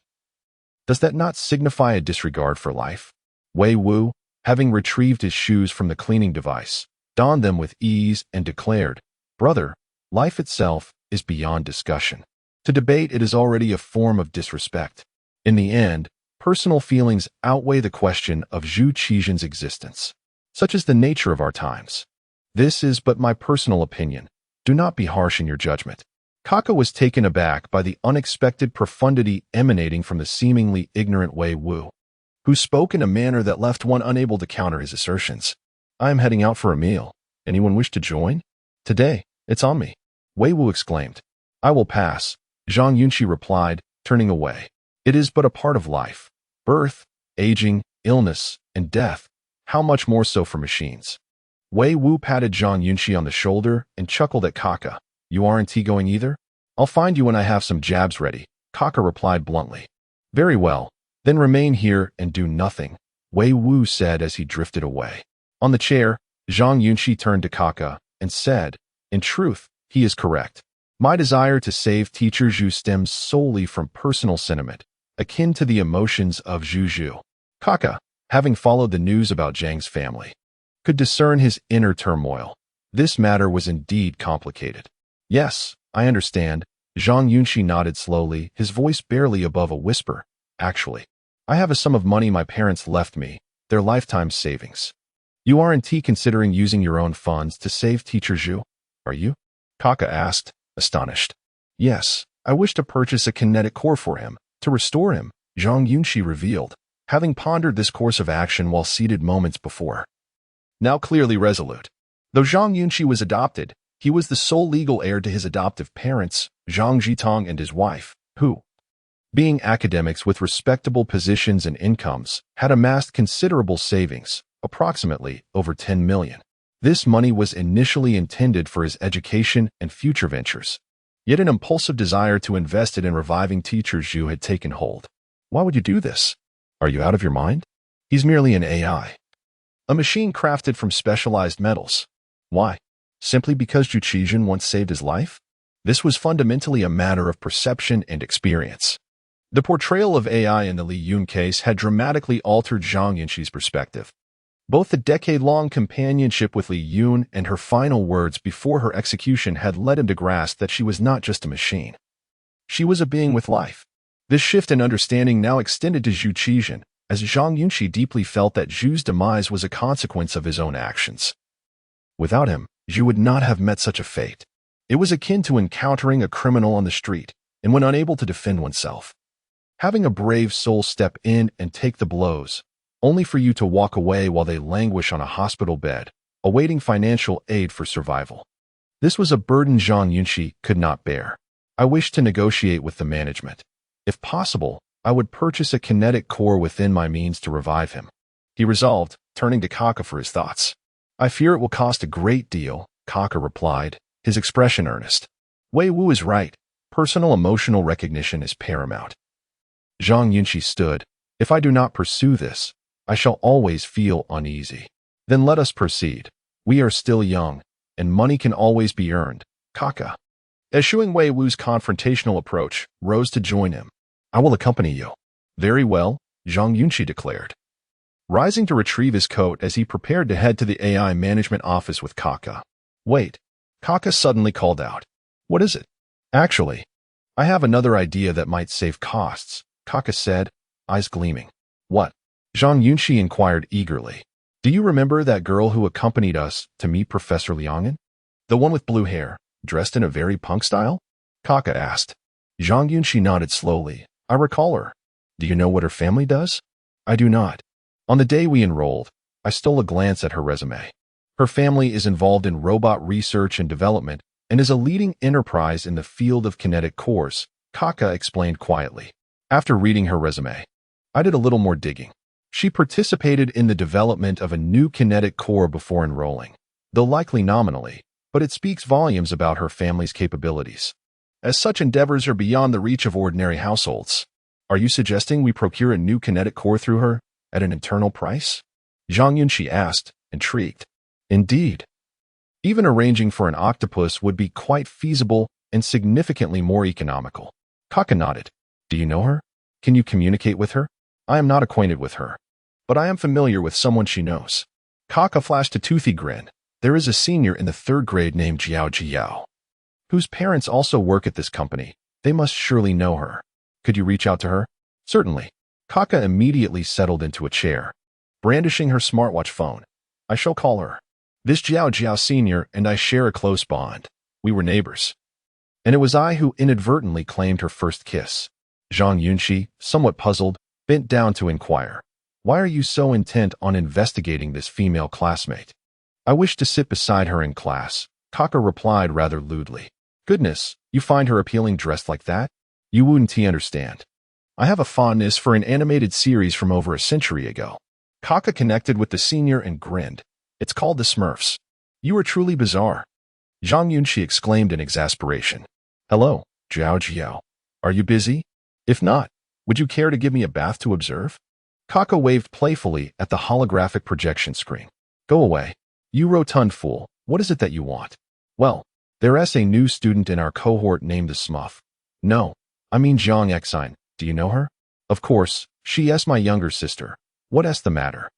does that not signify a disregard for life? Wei Wu, having retrieved his shoes from the cleaning device, donned them with ease and declared, "Brother, life itself is beyond discussion. To debate it is already a form of disrespect. In the end, personal feelings outweigh the question of Zhu Qixin's existence. Such is the nature of our times. This is but my personal opinion. Do not be harsh in your judgment." Kaka was taken aback by the unexpected profundity emanating from the seemingly ignorant Wei Wu, who spoke in a manner that left one unable to counter his assertions. "I am heading out for a meal. Anyone wish to join? Today, it's on me," Wei Wu exclaimed. "I will pass," Zhang Yunxi replied, turning away. "It is but a part of life. Birth, aging, illness, and death. How much more so for machines?" Wei Wu patted Zhang Yunxi on the shoulder and chuckled at Kaka. "You aren't going either? I'll find you when I have some jabs ready," Kaka replied bluntly. "Very well, then remain here and do nothing," Wei Wu said as he drifted away. On the chair, Zhang Yunxi turned to Kaka and said, "In truth, he is correct. My desire to save Teacher Zhu stems solely from personal sentiment, akin to the emotions of Zhu Zhu." Kaka, having followed the news about Zhang's family, could discern his inner turmoil. This matter was indeed complicated. "Yes, I understand," Zhang Yunxi nodded slowly, his voice barely above a whisper. "Actually, I have a sum of money my parents left me, their lifetime savings. You aren't considering using your own funds to save Teacher Zhu, are you?" Kaka asked, astonished. "Yes, I wish to purchase a kinetic core for him, to restore him," Zhang Yunxi revealed, having pondered this course of action while seated moments before. Now clearly resolute. Though Zhang Yunxi was adopted, he was the sole legal heir to his adoptive parents, Zhang Zhitong and his wife, who, being academics with respectable positions and incomes, had amassed considerable savings, approximately over 10 million. This money was initially intended for his education and future ventures. Yet an impulsive desire to invest it in reviving Teacher Zhu had taken hold. "Why would you do this? Are you out of your mind? He's merely an AI. A machine crafted from specialized metals. Why? Simply because Zhu Qixin once saved his life?" This was fundamentally a matter of perception and experience. The portrayal of AI in the Li Yun case had dramatically altered Zhang Yunxi's perspective. Both the decade-long companionship with Li Yun and her final words before her execution had led him to grasp that she was not just a machine. She was a being with life. This shift in understanding now extended to Zhu Qixin, as Zhang Yunxi deeply felt that Zhu's demise was a consequence of his own actions. Without him, Zhu would not have met such a fate. It was akin to encountering a criminal on the street, and when unable to defend oneself, having a brave soul step in and take the blows, only for you to walk away while they languish on a hospital bed, awaiting financial aid for survival. This was a burden Zhang Yunxi could not bear. "I wish to negotiate with the management," If possible, I would purchase a kinetic core within my means to revive him. He resolved, turning to Kaka for his thoughts. I fear it will cost a great deal, Kaka replied, his expression earnest. Wei Wu is right. Personal emotional recognition is paramount. Zhang Yunxi stood. If I do not pursue this, I shall always feel uneasy. Then let us proceed. We are still young, and money can always be earned, Kaka. Eschewing Wei Wu's confrontational approach, rose to join him. I will accompany you. Very well, Zhang Yunxi declared, rising to retrieve his coat as he prepared to head to the AI management office with Kaka. Wait, Kaka suddenly called out. What is it? Actually, I have another idea that might save costs, Kaka said, eyes gleaming. What? Zhang Yunxi inquired eagerly. Do you remember that girl who accompanied us to meet Professor Liang'an? The one with blue hair, dressed in a very punk style? Kaka asked. Zhang Yunxi nodded slowly. I recall her. Do you know what her family does? I do not. On the day we enrolled, I stole a glance at her resume. Her family is involved in robot research and development and is a leading enterprise in the field of kinetic cores, Kaka explained quietly. After reading her resume, I did a little more digging. She participated in the development of a new kinetic core before enrolling, though likely nominally, but it speaks volumes about her family's capabilities. As such endeavors are beyond the reach of ordinary households. Are you suggesting we procure a new kinetic core through her at an internal price? Zhang Yunxi asked, intrigued. Indeed. Even arranging for an octopus would be quite feasible and significantly more economical. Kaka nodded. Do you know her? Can you communicate with her? I am not acquainted with her, but I am familiar with someone she knows. Kaka flashed a toothy grin. There is a senior in the 3rd grade named Jiao, whose parents also work at this company. They must surely know her. Could you reach out to her? Certainly. Kaka immediately settled into a chair, brandishing her smartwatch phone. I shall call her. This Jiao senior and I share a close bond. We were neighbors. And it was I who inadvertently claimed her first kiss. Zhang Yunxi, somewhat puzzled, bent down to inquire. Why are you so intent on investigating this female classmate? I wish to sit beside her in class, Kaka replied rather lewdly. Goodness, you find her appealing dressed like that? You wouldn't understand. I have a fondness for an animated series from over a century ago. Kaka connected with the senior and grinned. It's called the Smurfs. You are truly bizarre. Zhang Yunxi exclaimed in exasperation. Hello, Jiao. Are you busy? If not, would you care to give me a bath to observe? Kaka waved playfully at the holographic projection screen. Go away. You rotund fool, what is it that you want? Well, there's a new student in our cohort named the Smurf. No, I mean Zhang Yunxi. Do you know her? Of course, she is my younger sister. What's the matter?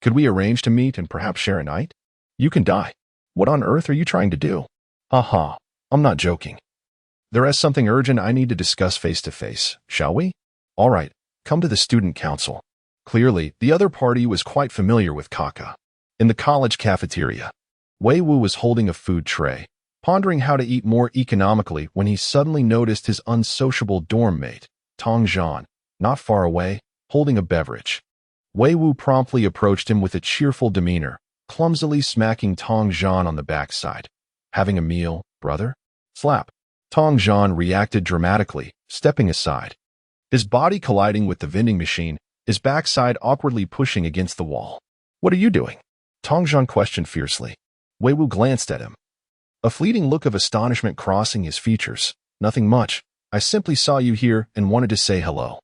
Could we arrange to meet and perhaps share a night? You can die. What on earth are you trying to do? Haha, I'm not joking. There is something urgent I need to discuss face to face, shall we? All right, come to the student council. Clearly, the other party was quite familiar with Kaka. In the college cafeteria, Wei Wu was holding a food tray, pondering how to eat more economically when he suddenly noticed his unsociable dorm mate, Tong Zhan, not far away, holding a beverage. Wei Wu promptly approached him with a cheerful demeanor, clumsily smacking Tong Zhan on the backside. Having a meal, brother? Slap. Tong Zhan reacted dramatically, stepping aside, his body colliding with the vending machine, his backside awkwardly pushing against the wall. What are you doing? Tong Zhan questioned fiercely. Wei Wu glanced at him, a fleeting look of astonishment crossing his features. Nothing much. I simply saw you here and wanted to say hello.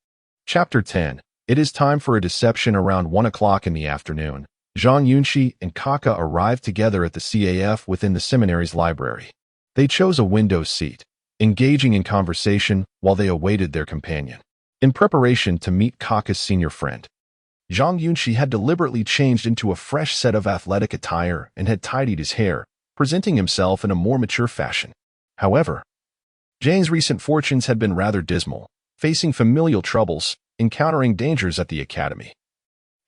Chapter 10. It is time for a deception. Around 1 o'clock in the afternoon, Zhang Yunxi and Kaka arrived together at the CAF within the seminary's library. They chose a window seat, engaging in conversation while they awaited their companion. In preparation to meet Kaka's senior friend, Zhang Yunxi had deliberately changed into a fresh set of athletic attire and had tidied his hair, presenting himself in a more mature fashion. However, Zhang's recent fortunes had been rather dismal, facing familial troubles, encountering dangers at the academy,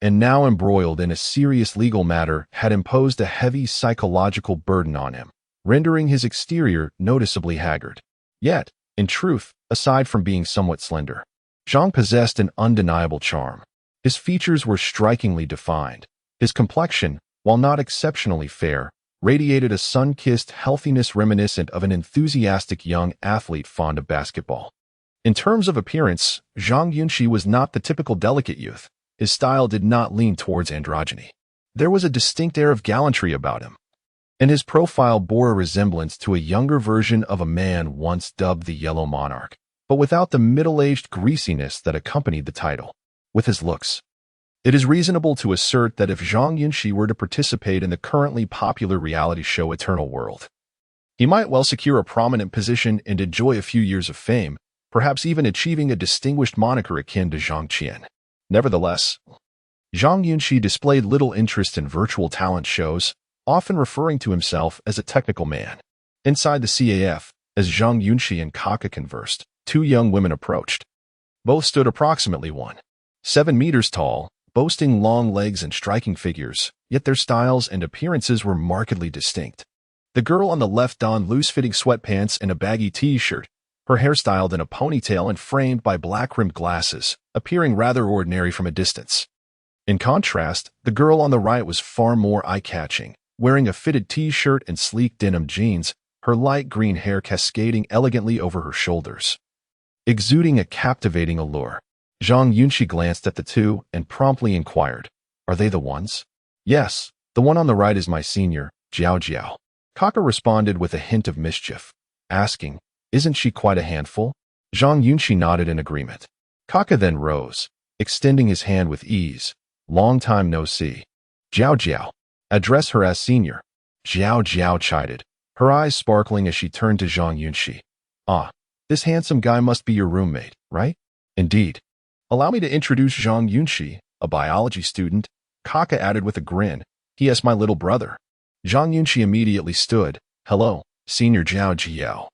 and now embroiled in a serious legal matter had imposed a heavy psychological burden on him, rendering his exterior noticeably haggard. Yet, in truth, aside from being somewhat slender, Zhang possessed an undeniable charm. His features were strikingly defined. His complexion, while not exceptionally fair, radiated a sun-kissed healthiness reminiscent of an enthusiastic young athlete fond of basketball. In terms of appearance, Zhang Yunxi was not the typical delicate youth. His style did not lean towards androgyny. There was a distinct air of gallantry about him, and his profile bore a resemblance to a younger version of a man once dubbed the Yellow Monarch, but without the middle-aged greasiness that accompanied the title. With his looks, it is reasonable to assert that if Zhang Yunxi were to participate in the currently popular reality show Eternal World, he might well secure a prominent position and enjoy a few years of fame, perhaps even achieving a distinguished moniker akin to Zhang Qian. Nevertheless, Zhang Yunxi displayed little interest in virtual talent shows, often referring to himself as a technical man. Inside the CAF, as Zhang Yunxi and Kaka conversed, two young women approached. Both stood approximately 1.7 meters tall, boasting long legs and striking figures, yet their styles and appearances were markedly distinct. The girl on the left donned loose-fitting sweatpants and a baggy t-shirt, her hair styled in a ponytail and framed by black-rimmed glasses, appearing rather ordinary from a distance. In contrast, the girl on the right was far more eye-catching, wearing a fitted t-shirt and sleek denim jeans, her light green hair cascading elegantly over her shoulders, exuding a captivating allure. Zhang Yunxi glanced at the two and promptly inquired, "Are they the ones?" "Yes, the one on the right is my senior, Jiao Jiao." Kaka responded with a hint of mischief, asking, "Isn't she quite a handful?" Zhang Yunxi nodded in agreement. Kaka then rose, extending his hand with ease. "Long time no see. Jiao Jiao. Address her as senior." Jiao Jiao chided, her eyes sparkling as she turned to Zhang Yunxi. "Ah, this handsome guy must be your roommate, right?" "Indeed. Allow me to introduce Zhang Yunxi, a biology student," Kaka added with a grin. "He is my little brother." Zhang Yunxi immediately stood. "Hello, Senior Jiao Jiao.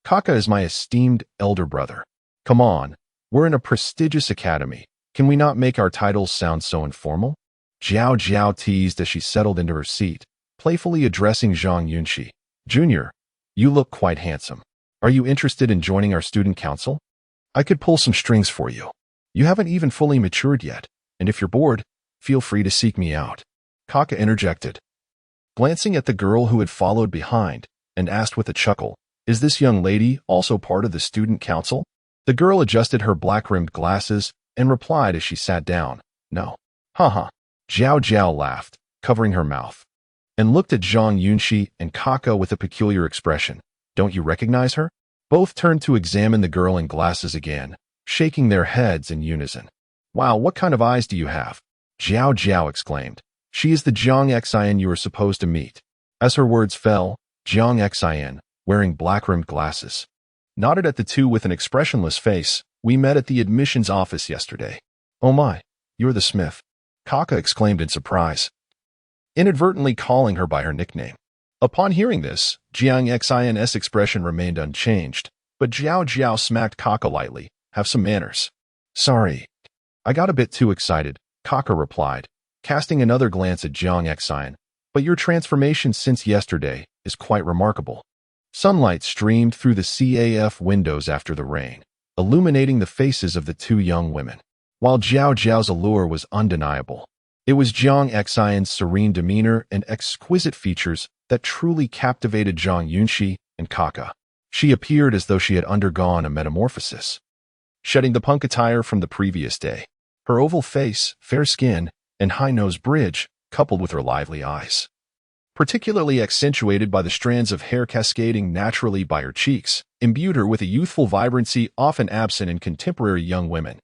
Kaka is my esteemed elder brother. Come on, we're in a prestigious academy. Can we not make our titles sound so informal?" Jiao Jiao teased as she settled into her seat, playfully addressing Zhang Yunxi. "Junior, you look quite handsome. Are you interested in joining our student council? I could pull some strings for you. You haven't even fully matured yet, and if you're bored, feel free to seek me out." Kaka interjected, glancing at the girl who had followed behind, and asked with a chuckle, "Is this young lady also part of the student council?" The girl adjusted her black-rimmed glasses and replied as she sat down, "No." "Haha." Jiao Jiao laughed, covering her mouth, and looked at Zhang Yunxi and Kaka with a peculiar expression. "Don't you recognize her?" Both turned to examine the girl in glasses again, shaking their heads in unison. "Wow, what kind of eyes do you have?" Jiao Jiao exclaimed. "She is the Zhang Xian you are supposed to meet." As her words fell, Zhang Xian, wearing black-rimmed glasses, nodded at the two with an expressionless face. "We met at the admissions office yesterday." "Oh my, you're the Smith," Kaka exclaimed in surprise, inadvertently calling her by her nickname. Upon hearing this, Zhang Xian's expression remained unchanged, but Jiao Jiao smacked Kaka lightly. "Have some manners." "Sorry, I got a bit too excited," Kaka replied, casting another glance at Zhang Xian. "But your transformation since yesterday is quite remarkable." Sunlight streamed through the CAF windows after the rain, illuminating the faces of the two young women. While Jiao Jiao's allure was undeniable, it was Zhang Xian's serene demeanor and exquisite features that truly captivated Zhang Yunxi and Kaka. She appeared as though she had undergone a metamorphosis, shedding the punk attire from the previous day. Her oval face, fair skin, and high-nose bridge, coupled with her lively eyes, particularly accentuated by the strands of hair cascading naturally by her cheeks, imbued her with a youthful vibrancy often absent in contemporary young women.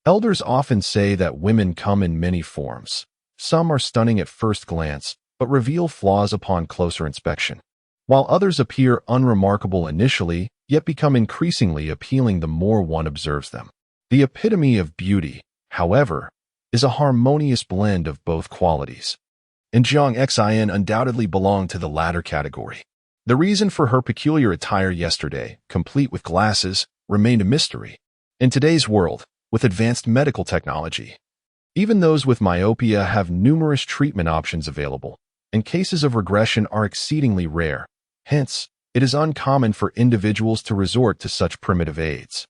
Elders often say that women come in many forms. Some are stunning at first glance, but reveal flaws upon closer inspection, while others appear unremarkable initially, yet become increasingly appealing the more one observes them. The epitome of beauty, however, is a harmonious blend of both qualities, and Zhang Xian undoubtedly belonged to the latter category. The reason for her peculiar attire yesterday, complete with glasses, remained a mystery. In today's world, with advanced medical technology, even those with myopia have numerous treatment options available, and cases of regression are exceedingly rare. Hence, it is uncommon for individuals to resort to such primitive aids.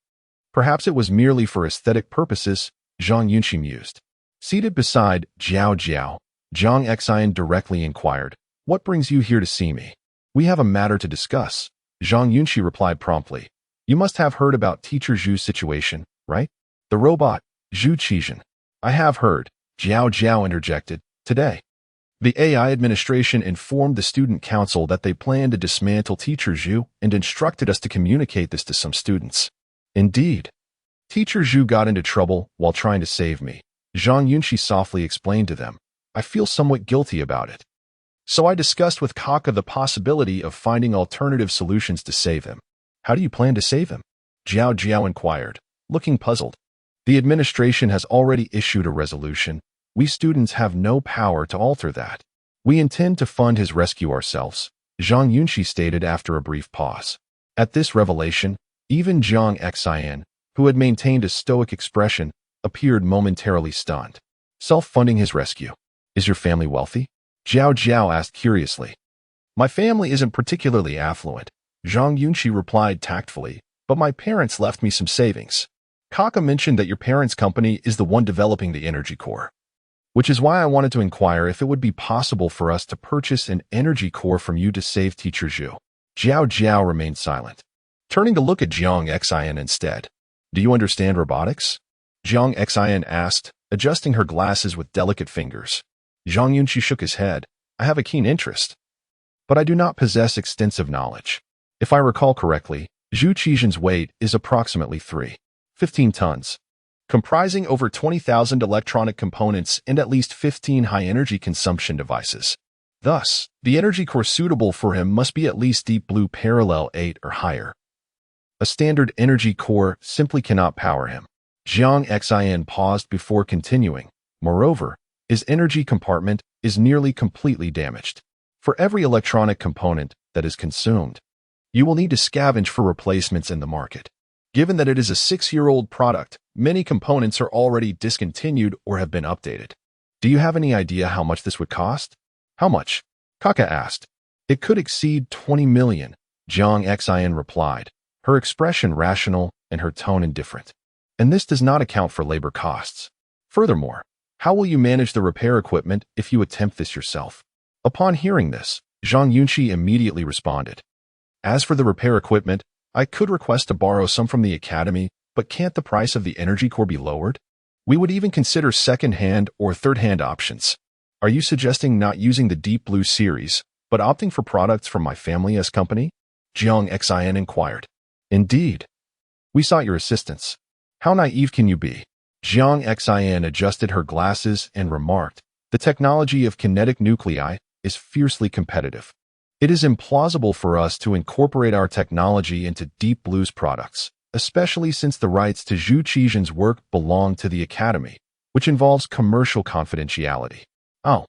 Perhaps it was merely for aesthetic purposes, Zhang Yunxi mused. Seated beside Jiao Jiao, Zhang Xian directly inquired, "What brings you here to see me?" "We have a matter to discuss," Zhang Yunxi replied promptly. You must have heard about Teacher Zhu's situation, right? The robot, Zhu Qizhen. I have heard, Jiao Jiao interjected, today. The AI administration informed the student council that they planned to dismantle Teacher Zhu and instructed us to communicate this to some students. Indeed. Teacher Zhu got into trouble while trying to save me. Zhang Yunxi softly explained to them. I feel somewhat guilty about it. So I discussed with Kaka the possibility of finding alternative solutions to save him. How do you plan to save him? Jiao Jiao inquired, looking puzzled. The administration has already issued a resolution. We students have no power to alter that. We intend to fund his rescue ourselves, Zhang Yunxi stated after a brief pause. At this revelation, even Zhang Xian, who had maintained a stoic expression, appeared momentarily stunned. Self-funding his rescue. Is your family wealthy? Jiao Jiao asked curiously. My family isn't particularly affluent, Zhang Yunxi replied tactfully, but my parents left me some savings. Kaka mentioned that your parents' company is the one developing the energy core, which is why I wanted to inquire if it would be possible for us to purchase an energy core from you to save Teacher Zhu. Jiao Jiao remained silent, turning to look at Zhang Xian instead. Do you understand robotics? Zhang Xian asked, adjusting her glasses with delicate fingers. Zhang Yunxi shook his head. I have a keen interest, but I do not possess extensive knowledge. If I recall correctly, Zhu Qizhen's weight is approximately 15 tons, comprising over 20,000 electronic components and at least 15 high-energy consumption devices. Thus, the energy core suitable for him must be at least Deep Blue Parallel 8 or higher. A standard energy core simply cannot power him. Zhang Xian paused before continuing. Moreover, his energy compartment is nearly completely damaged. For every electronic component that is consumed, you will need to scavenge for replacements in the market. Given that it is a 6-year-old product, many components are already discontinued or have been updated. Do you have any idea how much this would cost? How much? Kaka asked. It could exceed 20 million, Zhang Xian replied, her expression rational and her tone indifferent. And this does not account for labor costs. Furthermore, how will you manage the repair equipment if you attempt this yourself? Upon hearing this, Zhang Yunxi immediately responded. As for the repair equipment, I could request to borrow some from the academy, but can't the price of the energy core be lowered? We would even consider second-hand or third-hand options. Are you suggesting not using the Deep Blue series, but opting for products from my family as company? Zhang Xian inquired. Indeed. We sought your assistance. How naive can you be? Zhang Xian adjusted her glasses and remarked, the technology of kinetic nuclei is fiercely competitive. It is implausible for us to incorporate our technology into Deep Blue's products, especially since the rights to Zhu Qizhen's work belong to the Academy, which involves commercial confidentiality. Oh,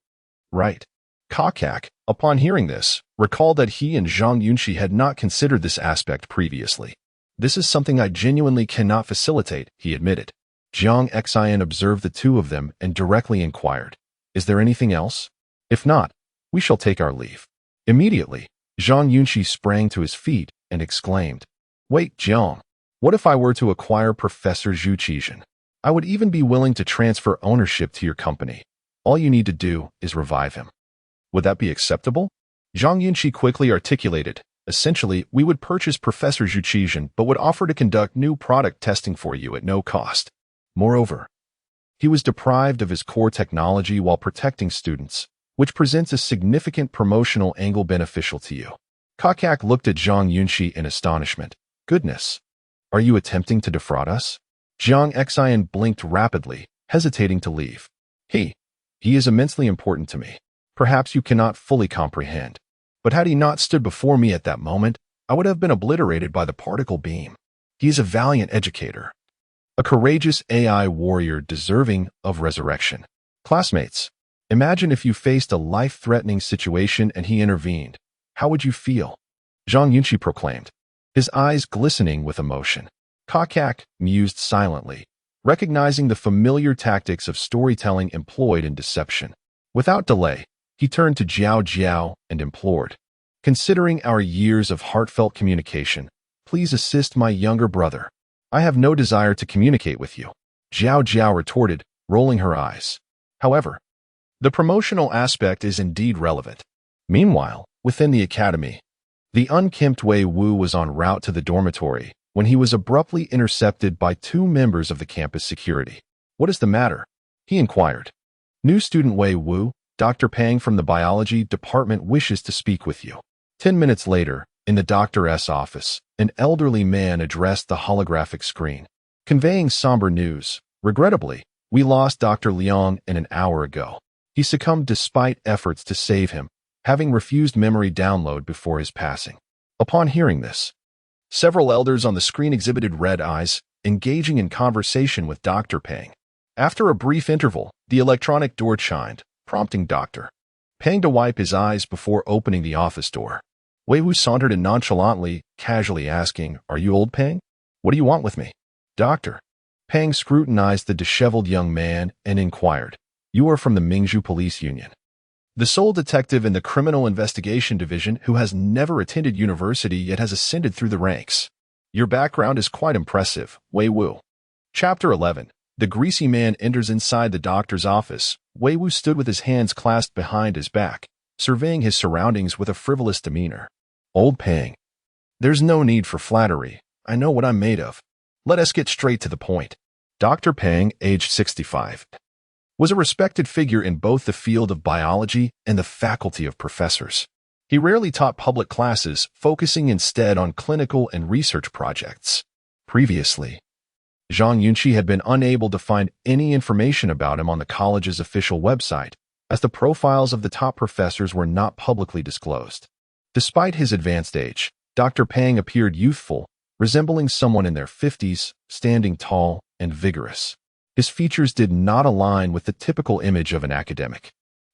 right. Kakak, upon hearing this, recalled that he and Zhang Yunxi had not considered this aspect previously. This is something I genuinely cannot facilitate, he admitted. Zhang Xian observed the two of them and directly inquired, is there anything else? If not, we shall take our leave. Immediately, Zhang Yunxi sprang to his feet and exclaimed, wait, Zhang, what if I were to acquire Professor Zhu Qizhen? I would even be willing to transfer ownership to your company. All you need to do is revive him. Would that be acceptable? Zhang Yunxi quickly articulated, essentially, we would purchase Professor Zhu Qizhen but would offer to conduct new product testing for you at no cost. Moreover, he was deprived of his core technology while protecting students, which presents a significant promotional angle beneficial to you. Kakak looked at Zhang Yunxi in astonishment. Goodness, are you attempting to defraud us? Zhang Xian blinked rapidly, hesitating to leave. He is immensely important to me. Perhaps you cannot fully comprehend. But had he not stood before me at that moment, I would have been obliterated by the particle beam. He is a valiant educator, a courageous AI warrior deserving of resurrection. Classmates, imagine if you faced a life-threatening situation and he intervened. How would you feel? Zhang Yunxi proclaimed, his eyes glistening with emotion. Kakak mused silently, recognizing the familiar tactics of storytelling employed in deception. Without delay, he turned to Jiao Jiao and implored, considering our years of heartfelt communication, please assist my younger brother. I have no desire to communicate with you. Jiao Jiao retorted, rolling her eyes. However, the promotional aspect is indeed relevant. Meanwhile, within the academy, the unkempt Wei Wu was en route to the dormitory, when he was abruptly intercepted by two members of the campus security. "What is the matter?" he inquired. "New student Wei Wu, Dr. Pang from the biology department wishes to speak with you." 10 minutes later, in the doctor's office, an elderly man addressed the holographic screen, conveying somber news. "Regrettably, we lost Dr. Liang an hour ago. He succumbed despite efforts to save him, having refused memory download before his passing." Upon hearing this, several elders on the screen exhibited red eyes, engaging in conversation with Dr. Pang. After a brief interval, the electronic door chimed, prompting Dr. Pang to wipe his eyes before opening the office door. Wei Wu sauntered in nonchalantly, casually asking, "Are you old Pang? What do you want with me?" Dr. Pang scrutinized the disheveled young man and inquired, "You are from the Mingzhu Police Union?" The sole detective in the Criminal Investigation Division who has never attended university yet has ascended through the ranks. "Your background is quite impressive, Wei Wu." Chapter 11. The greasy man enters inside the doctor's office. Wei Wu stood with his hands clasped behind his back, surveying his surroundings with a frivolous demeanor. "Old Pang, there's no need for flattery. I know what I'm made of. Let us get straight to the point." Dr. Pang, aged 65, was a respected figure in both the field of biology and the faculty of professors. He rarely taught public classes, focusing instead on clinical and research projects. Previously, Zhang Yunxi had been unable to find any information about him on the college's official website, as the profiles of the top professors were not publicly disclosed. Despite his advanced age, Dr. Pang appeared youthful, resembling someone in their 50s, standing tall and vigorous. His features did not align with the typical image of an academic.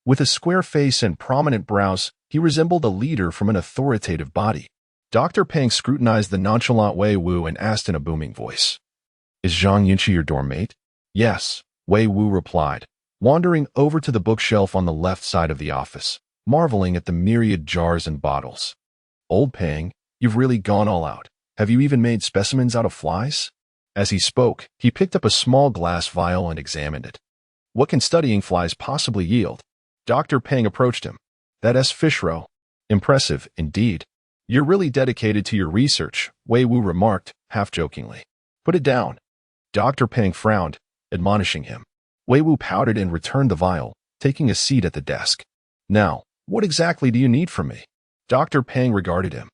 With a square face and prominent brows, he resembled a leader from an authoritative body. Dr. Pang scrutinized the nonchalant Wei Wu and asked in a booming voice, "Is Zhang Yunxi your dorm mate?" "Yes," Wei Wu replied, wandering over to the bookshelf on the left side of the office, marveling at the myriad jars and bottles. "Old Pang, you've really gone all out. Have you even made specimens out of flies?" As he spoke, he picked up a small glass vial and examined it. "What can studying flies possibly yield?" Dr. Pang approached him. "That's fish roe. Impressive, indeed. You're really dedicated to your research," Wei Wu remarked, half-jokingly. "Put it down." Dr. Pang frowned, admonishing him. Wei Wu pouted and returned the vial, taking a seat at the desk. "Now, what exactly do you need from me?" Dr. Pang regarded him.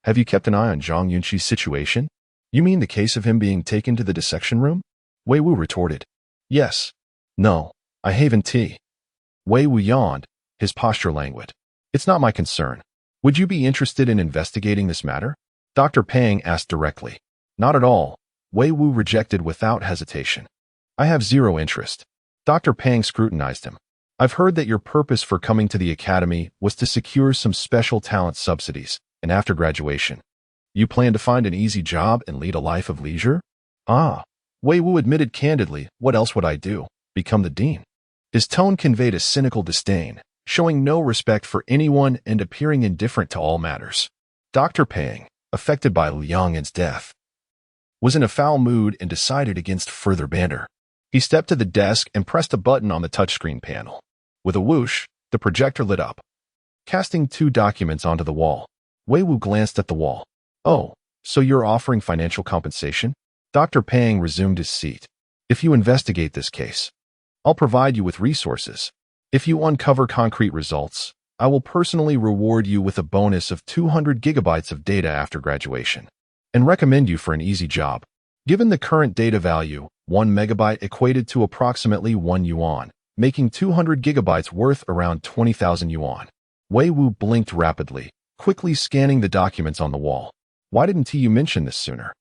"Have you kept an eye on Zhang Yunxi's situation? You mean the case of him being taken to the dissection room?" Wei Wu retorted. "Yes. No, I haven't tea." Wei Wu yawned, his posture languid. "It's not my concern. Would you be interested in investigating this matter?" Dr. Pang asked directly. "Not at all," Wei Wu rejected without hesitation. "I have zero interest." Dr. Pang scrutinized him. "I've heard that your purpose for coming to the academy was to secure some special talent subsidies, and after graduation, you plan to find an easy job and lead a life of leisure?" "Ah," Wei Wu admitted candidly, "what else would I do? Become the dean?" His tone conveyed a cynical disdain, showing no respect for anyone and appearing indifferent to all matters. Dr. Pang, affected by Liang's death, was in a foul mood and decided against further banter. He stepped to the desk and pressed a button on the touchscreen panel. With a whoosh, the projector lit up, casting two documents onto the wall. Wei Wu glanced at the wall. "Oh, so you're offering financial compensation?" Dr. Pang resumed his seat. "If you investigate this case, I'll provide you with resources. If you uncover concrete results, I will personally reward you with a bonus of 200 gigabytes of data after graduation, and recommend you for an easy job." Given the current data value, 1 megabyte equated to approximately 1 yuan, making 200 gigabytes worth around 20,000 yuan. Wei Wu blinked rapidly, quickly scanning the documents on the wall. "Why didn't you mention this sooner?"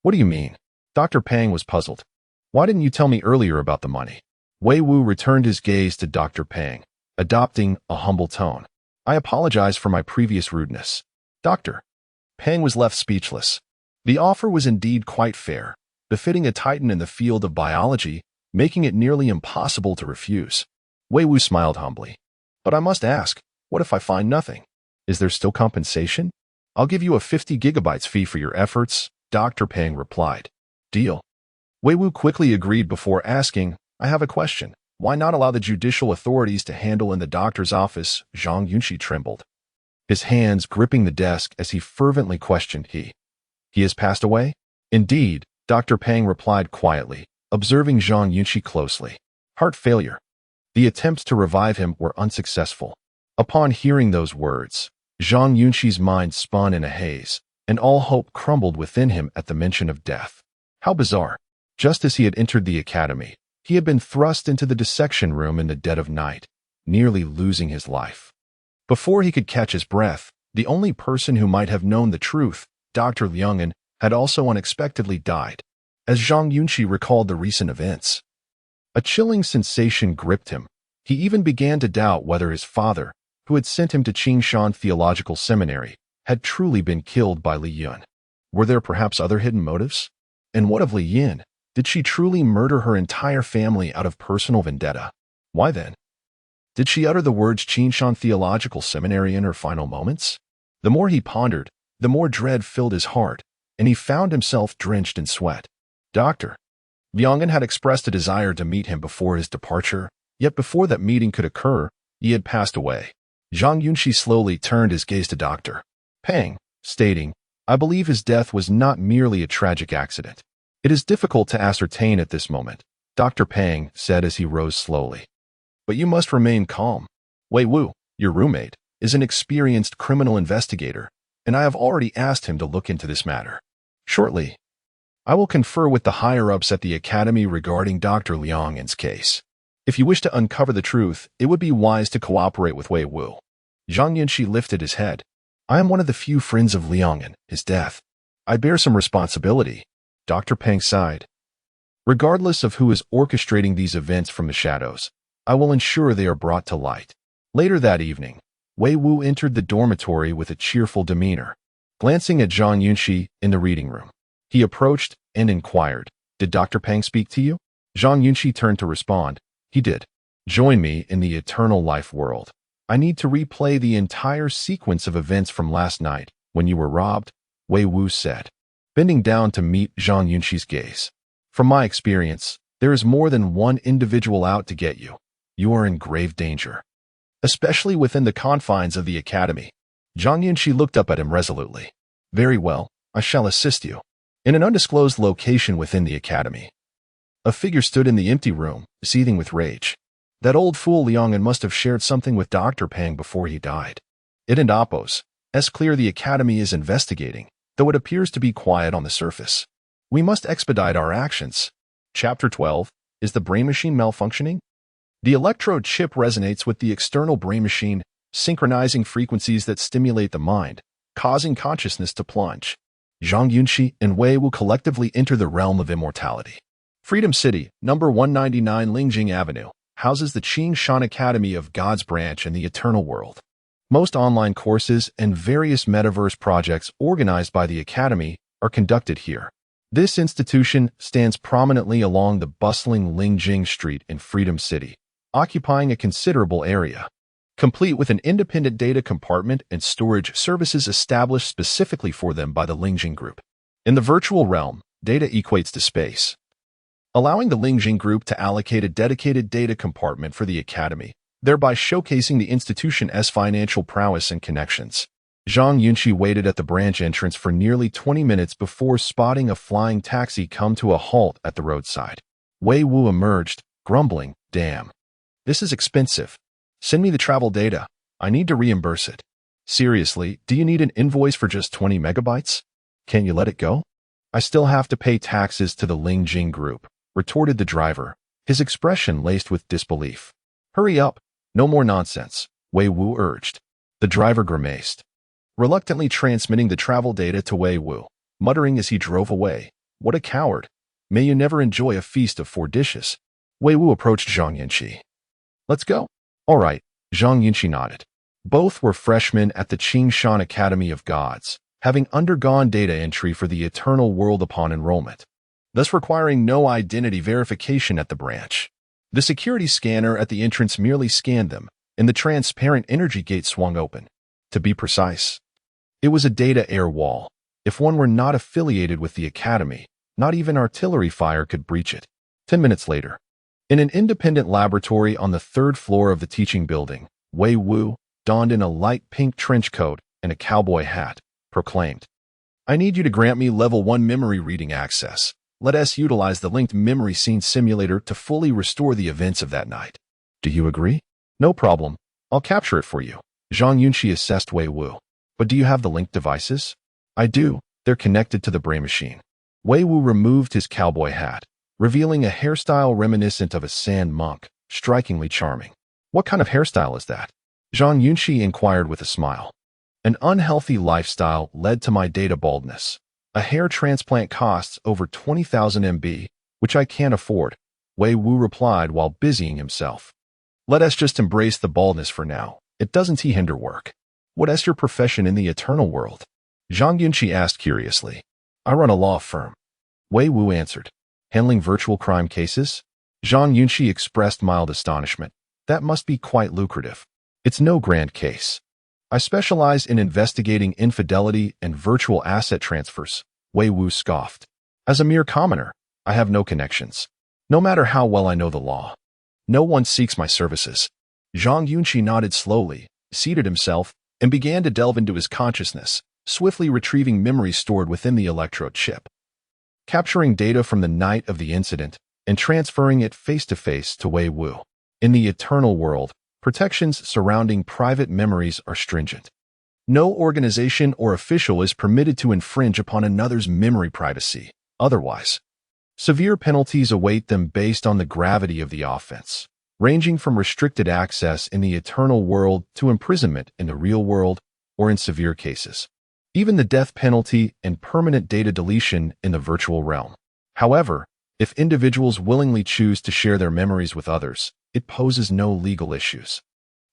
"What do you mean?" Dr. Pang was puzzled. "Why didn't you tell me earlier about the money?" Wei Wu returned his gaze to Dr. Pang, adopting a humble tone. "I apologize for my previous rudeness." Dr. Pang was left speechless. The offer was indeed quite fair, befitting a titan in the field of biology, making it nearly impossible to refuse. Wei Wu smiled humbly. "But I must ask, what if I find nothing? Is there still compensation?" "I'll give you a 50 gigabytes fee for your efforts," Dr. Pang replied. "Deal." Wei Wu quickly agreed before asking, "I have a question. Why not allow the judicial authorities to handle in the doctor's office?" Zhang Yunxi trembled, his hands gripping the desk as he fervently questioned. He has passed away?" Indeed, Dr. Peng replied quietly, observing Zhang Yunxi closely. Heart failure. The attempts to revive him were unsuccessful. Upon hearing those words, Zhang Yunxi's mind spun in a haze, and all hope crumbled within him at the mention of death. How bizarre. Just as he had entered the academy, he had been thrust into the dissection room in the dead of night, nearly losing his life. Before he could catch his breath, the only person who might have known the truth, Dr. Liang, had also unexpectedly died. As Zhang Yunxi recalled the recent events, a chilling sensation gripped him. He even began to doubt whether his father, who had sent him to Qingshan Theological Seminary, had truly been killed by Li Yun. Were there perhaps other hidden motives? And what of Li Yun? Did she truly murder her entire family out of personal vendetta? Why then? Did she utter the words Qingshan Theological Seminary in her final moments? The more he pondered, the more dread filled his heart, and he found himself drenched in sweat. Dr. Liang had expressed a desire to meet him before his departure, yet before that meeting could occur, he had passed away. Zhang Yunxi slowly turned his gaze to Dr. Peng, stating, I believe his death was not merely a tragic accident. It is difficult to ascertain at this moment, Dr. Peng said as he rose slowly. But you must remain calm. Wei Wu, your roommate, is an experienced criminal investigator, and I have already asked him to look into this matter. Shortly, I will confer with the higher-ups at the Academy regarding Dr. Liang's case. If you wish to uncover the truth, it would be wise to cooperate with Wei Wu. Zhang Yunxi lifted his head. I am one of the few friends of Liang. His death. I bear some responsibility. Dr. Peng sighed. Regardless of who is orchestrating these events from the shadows, I will ensure they are brought to light. Later that evening, Wei Wu entered the dormitory with a cheerful demeanor. Glancing at Zhang Yunxi in the reading room, he approached and inquired, Did Dr. Peng speak to you? Zhang Yunxi turned to respond, He did. Join me in the eternal life world. I need to replay the entire sequence of events from last night, when you were robbed, Wei Wu said, bending down to meet Zhang Yunxi's gaze. From my experience, there is more than one individual out to get you. You are in grave danger, especially within the confines of the academy. Zhang Yunxi looked up at him resolutely. Very well, I shall assist you. In an undisclosed location within the academy, a figure stood in the empty room, seething with rage. That old fool Liang must have shared something with Dr. Peng before he died. It and Oppos, as clear the academy is investigating, though it appears to be quiet on the surface. We must expedite our actions. Chapter 12, Is the brain machine malfunctioning? The electrode chip resonates with the external brain machine, synchronizing frequencies that stimulate the mind, causing consciousness to plunge. Zhang Yunxi and Wei will collectively enter the realm of immortality. Freedom City, number 199 Lingjing Avenue, houses the Qingshan Academy of God's branch in the Eternal World. Most online courses and various metaverse projects organized by the Academy are conducted here. This institution stands prominently along the bustling Lingjing Street in Freedom City, occupying a considerable area. Complete with an independent data compartment and storage services established specifically for them by the Lingjing Group. In the virtual realm, data equates to space, allowing the Lingjing Group to allocate a dedicated data compartment for the Academy, thereby showcasing the institution's financial prowess and connections. Zhang Yunxi waited at the branch entrance for nearly 20 minutes before spotting a flying taxi come to a halt at the roadside. Wei Wu emerged, grumbling, Damn. This is expensive. Send me the travel data. I need to reimburse it. Seriously, do you need an invoice for just 20 megabytes? Can't you let it go? I still have to pay taxes to the Lingjing Group, retorted the driver, his expression laced with disbelief. Hurry up. No more nonsense, Wei Wu urged. The driver grimaced, reluctantly transmitting the travel data to Wei Wu, muttering as he drove away, What a coward. May you never enjoy a feast of 4 dishes. Wei Wu approached Zhang Yunxi. Let's go. All right, Zhang Yunxi nodded. Both were freshmen at the Qingshan Academy of Gods, having undergone data entry for the Eternal World upon enrollment, thus requiring no identity verification at the branch. The security scanner at the entrance merely scanned them, and the transparent energy gate swung open. To be precise, it was a data air wall. If one were not affiliated with the academy, not even artillery fire could breach it. 10 minutes later, in an independent laboratory on the 3rd floor of the teaching building, Wei Wu, donned in a light pink trench coat and a cowboy hat, proclaimed, I need you to grant me level 1 memory reading access. Let us utilize the linked memory scene simulator to fully restore the events of that night. Do you agree? No problem. I'll capture it for you. Zhang Yunxi assessed Wei Wu. But do you have the linked devices? I do. They're connected to the brain machine. Wei Wu removed his cowboy hat, revealing a hairstyle reminiscent of a sand monk, strikingly charming. What kind of hairstyle is that? Zhang Yunxi inquired with a smile. An unhealthy lifestyle led to my data baldness. A hair transplant costs over 20,000 MB, which I can't afford, Wei Wu replied while busying himself. Let us just embrace the baldness for now. It doesn't hinder work. What is your profession in the eternal world? Zhang Yunxi asked curiously. I run a law firm. Wei Wu answered. Handling virtual crime cases? Zhang Yunxi expressed mild astonishment. That must be quite lucrative. It's no grand case. I specialize in investigating infidelity and virtual asset transfers, Wei Wu scoffed. As a mere commoner, I have no connections. No matter how well I know the law. No one seeks my services. Zhang Yunxi nodded slowly, seated himself, and began to delve into his consciousness, swiftly retrieving memories stored within the electrode chip. Capturing data from the night of the incident and transferring it face-to-face to Wei Wu. In the eternal world, protections surrounding private memories are stringent. No organization or official is permitted to infringe upon another's memory privacy. Otherwise, severe penalties await them based on the gravity of the offense, ranging from restricted access in the eternal world to imprisonment in the real world or in severe cases, even the death penalty and permanent data deletion in the virtual realm. However, if individuals willingly choose to share their memories with others, it poses no legal issues.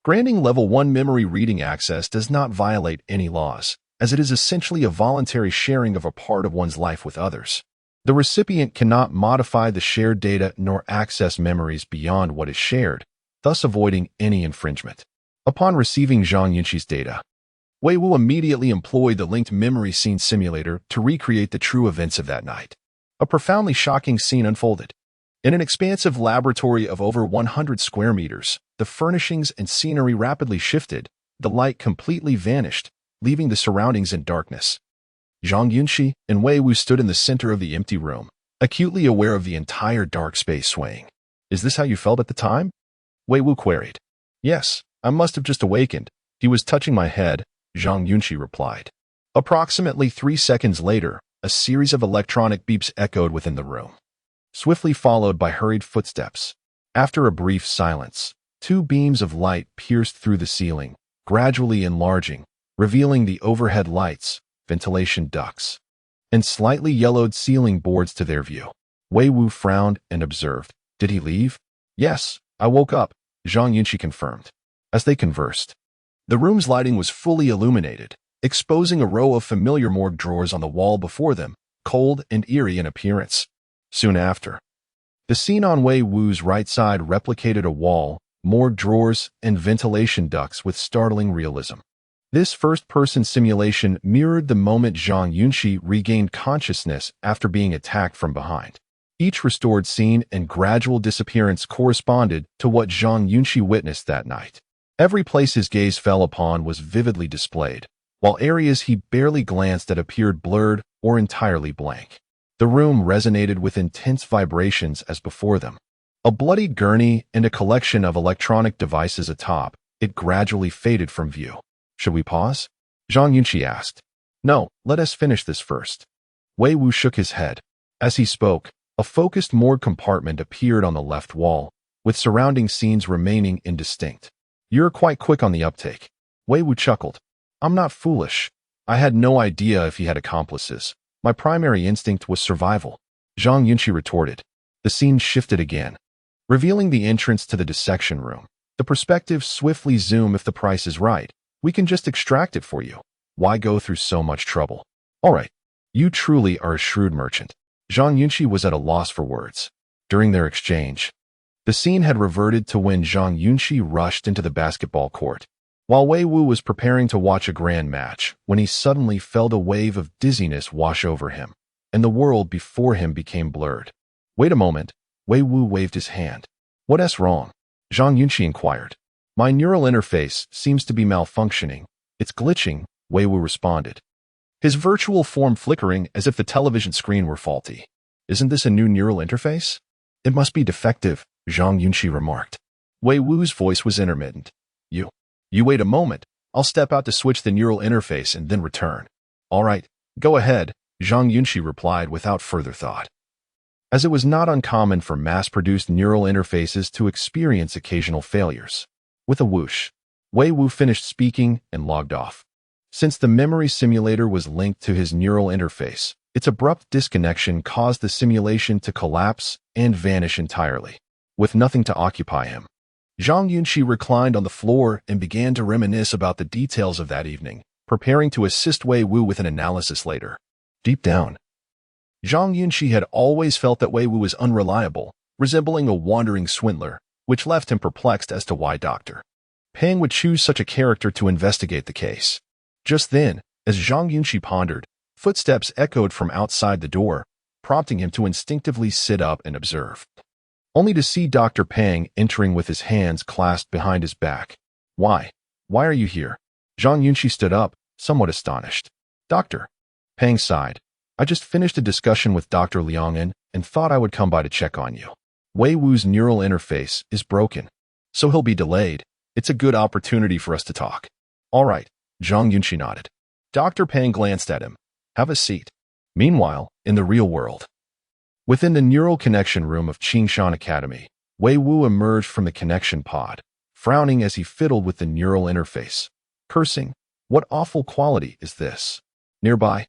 Granting level 1 memory reading access does not violate any laws, as it is essentially a voluntary sharing of a part of one's life with others. The recipient cannot modify the shared data nor access memories beyond what is shared, thus avoiding any infringement. Upon receiving Zhang Yunxi's data, Wei Wu immediately employed the linked memory scene simulator to recreate the true events of that night. A profoundly shocking scene unfolded. In an expansive laboratory of over 100 square meters, the furnishings and scenery rapidly shifted, the light completely vanished, leaving the surroundings in darkness. Zhang Yunxi and Wei Wu stood in the center of the empty room, acutely aware of the entire dark space swaying. Is this how you felt at the time? Wei Wu queried. Yes, I must have just awakened. He was touching my head, Zhang Yunxi replied. Approximately 3 seconds later, a series of electronic beeps echoed within the room, swiftly followed by hurried footsteps. After a brief silence, 2 beams of light pierced through the ceiling, gradually enlarging, revealing the overhead lights, ventilation ducts, and slightly yellowed ceiling boards to their view. Wei Wu frowned and observed. Did he leave? Yes, I woke up, Zhang Yunxi confirmed. As they conversed, the room's lighting was fully illuminated, exposing a row of familiar morgue drawers on the wall before them, cold and eerie in appearance. Soon after, the scene on Wei Wu's right side replicated a wall, morgue drawers, and ventilation ducts with startling realism. This first-person simulation mirrored the moment Zhang Yunxi regained consciousness after being attacked from behind. Each restored scene and gradual disappearance corresponded to what Zhang Yunxi witnessed that night. Every place his gaze fell upon was vividly displayed, while areas he barely glanced at appeared blurred or entirely blank. The room resonated with intense vibrations as before them. A bloodied gurney and a collection of electronic devices atop, it gradually faded from view. Should we pause? Zhang Yunxi asked. No, let us finish this first. Wei Wu shook his head. As he spoke, a focused morgue compartment appeared on the left wall, with surrounding scenes remaining indistinct. You're quite quick on the uptake. Wei Wu chuckled. I'm not foolish. I had no idea if he had accomplices. My primary instinct was survival. Zhang Yunxi retorted. The scene shifted again, revealing the entrance to the dissection room. The perspectives swiftly zoom if the price is right. We can just extract it for you. Why go through so much trouble? All right. You truly are a shrewd merchant. Zhang Yunxi was at a loss for words. During their exchange, the scene had reverted to when Zhang Yunxi rushed into the basketball court, while Wei Wu was preparing to watch a grand match, when he suddenly felt a wave of dizziness wash over him, and the world before him became blurred. Wait a moment, Wei Wu waved his hand. What's wrong? Zhang Yunxi inquired. My neural interface seems to be malfunctioning. It's glitching, Wei Wu responded. his virtual form flickering as if the television screen were faulty. Isn't this a new neural interface? It must be defective, Zhang Yunxi remarked. Wei Wu's voice was intermittent. You wait a moment. I'll step out to switch the neural interface and then return. All right, go ahead, Zhang Yunxi replied without further thought. As it was not uncommon for mass-produced neural interfaces to experience occasional failures. With a whoosh, Wei Wu finished speaking and logged off. Since the memory simulator was linked to his neural interface, its abrupt disconnection caused the simulation to collapse and vanish entirely, with nothing to occupy him. Zhang Yunxi reclined on the floor and began to reminisce about the details of that evening, preparing to assist Wei Wu with an analysis later. Deep down, Zhang Yunxi had always felt that Wei Wu was unreliable, resembling a wandering swindler, which left him perplexed as to why Dr. Peng would choose such a character to investigate the case. Just then, as Zhang Yunxi pondered, footsteps echoed from outside the door, prompting him to instinctively sit up and observe. Only to see Dr. Peng entering with his hands clasped behind his back. Why are you here? Zhang Yunxi stood up, somewhat astonished. Dr. Peng sighed. I just finished a discussion with Dr. Liang and thought I would come by to check on you. Wei Wu's neural interface is broken, so he'll be delayed. It's a good opportunity for us to talk. All right, Zhang Yunxi nodded. Dr. Peng glanced at him. Have a seat. Meanwhile, in the real world. Within the neural connection room of Qingshan Academy, Wei Wu emerged from the connection pod, frowning as he fiddled with the neural interface, cursing, "What awful quality is this?" Nearby,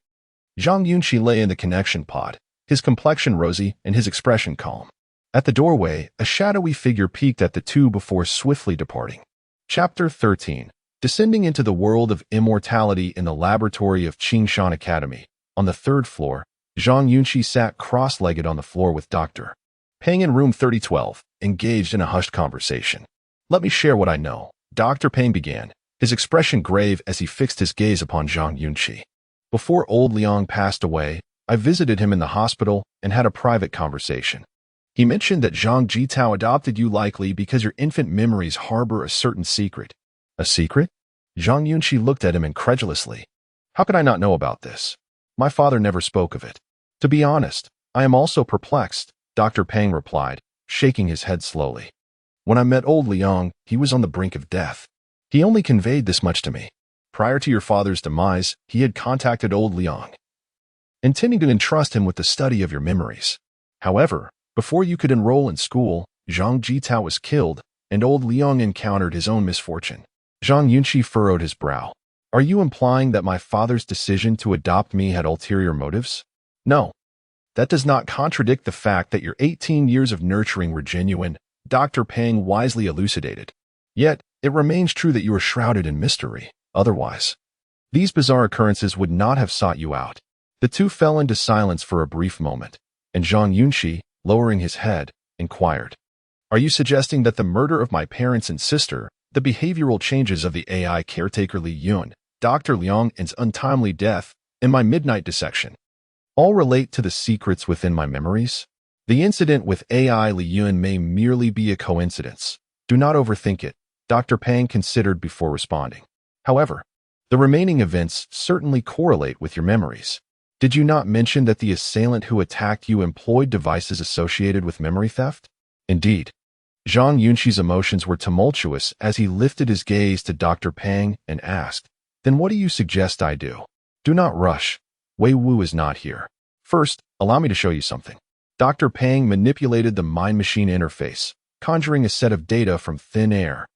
Zhang Yunxi lay in the connection pod, his complexion rosy and his expression calm. At the doorway, a shadowy figure peeked at the two before swiftly departing. Chapter 13. Descending into the world of immortality in the laboratory of Qingshan Academy. On the third floor, Zhang Yunxi sat cross-legged on the floor with Dr. Peng in room 3012, engaged in a hushed conversation. Let me share what I know, Dr. Peng began, his expression grave as he fixed his gaze upon Zhang Yunxi. Before old Liang passed away, I visited him in the hospital and had a private conversation. He mentioned that Zhang Jitao adopted you likely because your infant memories harbor a certain secret. A secret? Zhang Yunxi looked at him incredulously. How could I not know about this? My father never spoke of it. To be honest, I am also perplexed, Dr. Peng replied, shaking his head slowly. When I met old Liang, he was on the brink of death. He only conveyed this much to me. Prior to your father's demise, he had contacted old Liang, intending to entrust him with the study of your memories. However, before you could enroll in school, Zhang Jitao was killed, and old Liang encountered his own misfortune. Zhang Yunxi furrowed his brow. Are you implying that my father's decision to adopt me had ulterior motives? No. That does not contradict the fact that your 18 years of nurturing were genuine, Dr. Peng wisely elucidated. Yet, it remains true that you are shrouded in mystery. Otherwise, these bizarre occurrences would not have sought you out. The two fell into silence for a brief moment, and Zhang Yunxi, lowering his head, inquired, Are you suggesting that the murder of my parents and sister, the behavioral changes of the AI caretaker Li Yun, Dr. Liang and's untimely death, and my midnight dissection, all relate to the secrets within my memories? The incident with AI Li Yun may merely be a coincidence. Do not overthink it, Dr. Peng considered before responding. However, the remaining events certainly correlate with your memories. Did you not mention that the assailant who attacked you employed devices associated with memory theft? Indeed. Zhang Yunxi's emotions were tumultuous as he lifted his gaze to Dr. Peng and asked, Then what do you suggest I do? Do not rush. Wei Wu is not here. First, allow me to show you something. Dr. Peng manipulated the mind-machine interface, conjuring a set of data from thin air.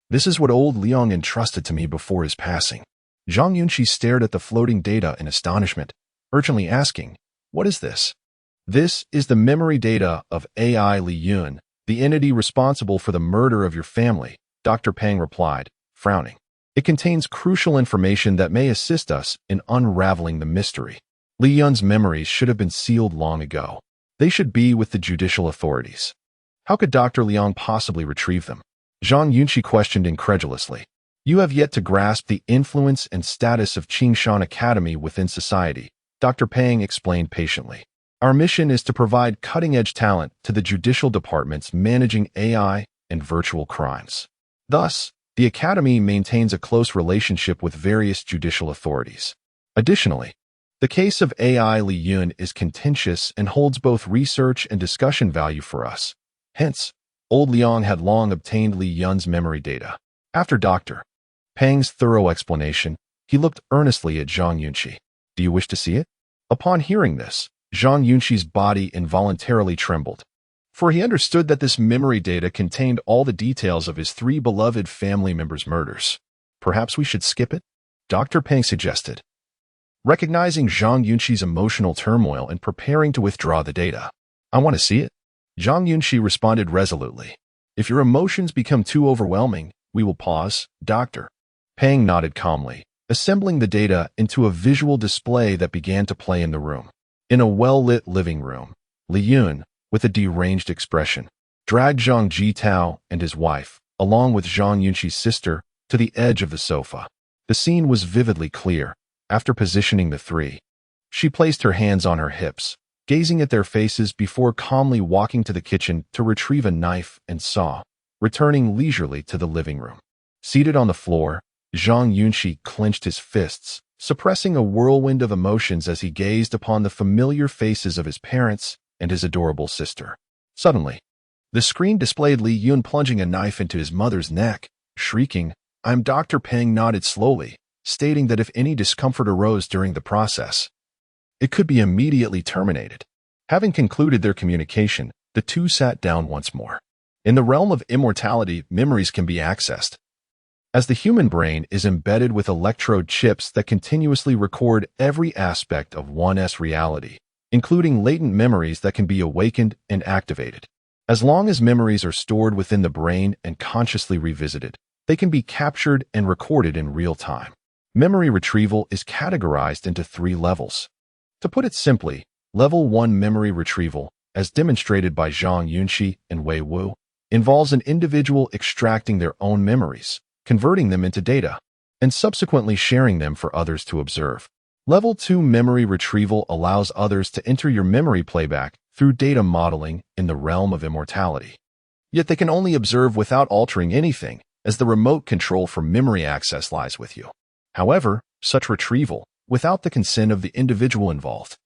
This is what old Liang entrusted to me before his passing. Zhang Yunxi stared at the floating data in astonishment, urgently asking, What is this? This is the memory data of AI Li Yun, the entity responsible for the murder of your family, Dr. Peng replied, frowning. It contains crucial information that may assist us in unraveling the mystery. Li Yun's memories should have been sealed long ago. They should be with the judicial authorities. How could Dr. Liang possibly retrieve them? Zhang Yunxi questioned incredulously. You have yet to grasp the influence and status of Qingshan Academy within society, Dr. Peng explained patiently. Our mission is to provide cutting-edge talent to the judicial departments managing AI and virtual crimes. Thus, the Academy maintains a close relationship with various judicial authorities. Additionally, The case of AI Li Yun is contentious and holds both research and discussion value for us. Hence, old Liang had long obtained Li Yun's memory data. After Dr. Peng's thorough explanation, he looked earnestly at Zhang Yunxi. Do you wish to see it? Upon hearing this, Zhang Yunxi's body involuntarily trembled, for he understood that this memory data contained all the details of his three beloved family members' murders. Perhaps we should skip it? Dr. Peng suggested, recognizing Zhang Yunxi's emotional turmoil and preparing to withdraw the data. I want to see it. Zhang Yunxi responded resolutely. If your emotions become too overwhelming, we will pause. Dr. Peng nodded calmly, assembling the data into a visual display that began to play in the room. In a well-lit living room, Li Yun, with a deranged expression, dragged Zhang Jitao and his wife, along with Zhang Yunxi's sister, to the edge of the sofa. The scene was vividly clear. After positioning the three, she placed her hands on her hips, gazing at their faces before calmly walking to the kitchen to retrieve a knife and saw, returning leisurely to the living room. Seated on the floor, Zhang Yunxi clenched his fists, suppressing a whirlwind of emotions as he gazed upon the familiar faces of his parents and his adorable sister. Suddenly, the screen displayed Li Yun plunging a knife into his mother's neck, shrieking. Dr. Peng nodded slowly, stating that if any discomfort arose during the process, it could be immediately terminated. Having concluded their communication, the two sat down once more. In the realm of immortality, memories can be accessed, as the human brain is embedded with electrode chips that continuously record every aspect of one's reality, including latent memories that can be awakened and activated. As long as memories are stored within the brain and consciously revisited, they can be captured and recorded in real time. Memory retrieval is categorized into 3 levels. To put it simply, Level 1 memory retrieval, as demonstrated by Zhang Yunxi and Wei Wu, involves an individual extracting their own memories, converting them into data, and subsequently sharing them for others to observe. Level 2 memory retrieval allows others to enter your memory playback through data modeling in the realm of immortality. Yet they can only observe without altering anything, as the remote control for memory access lies with you. However, such retrieval, without the consent of the individual involved,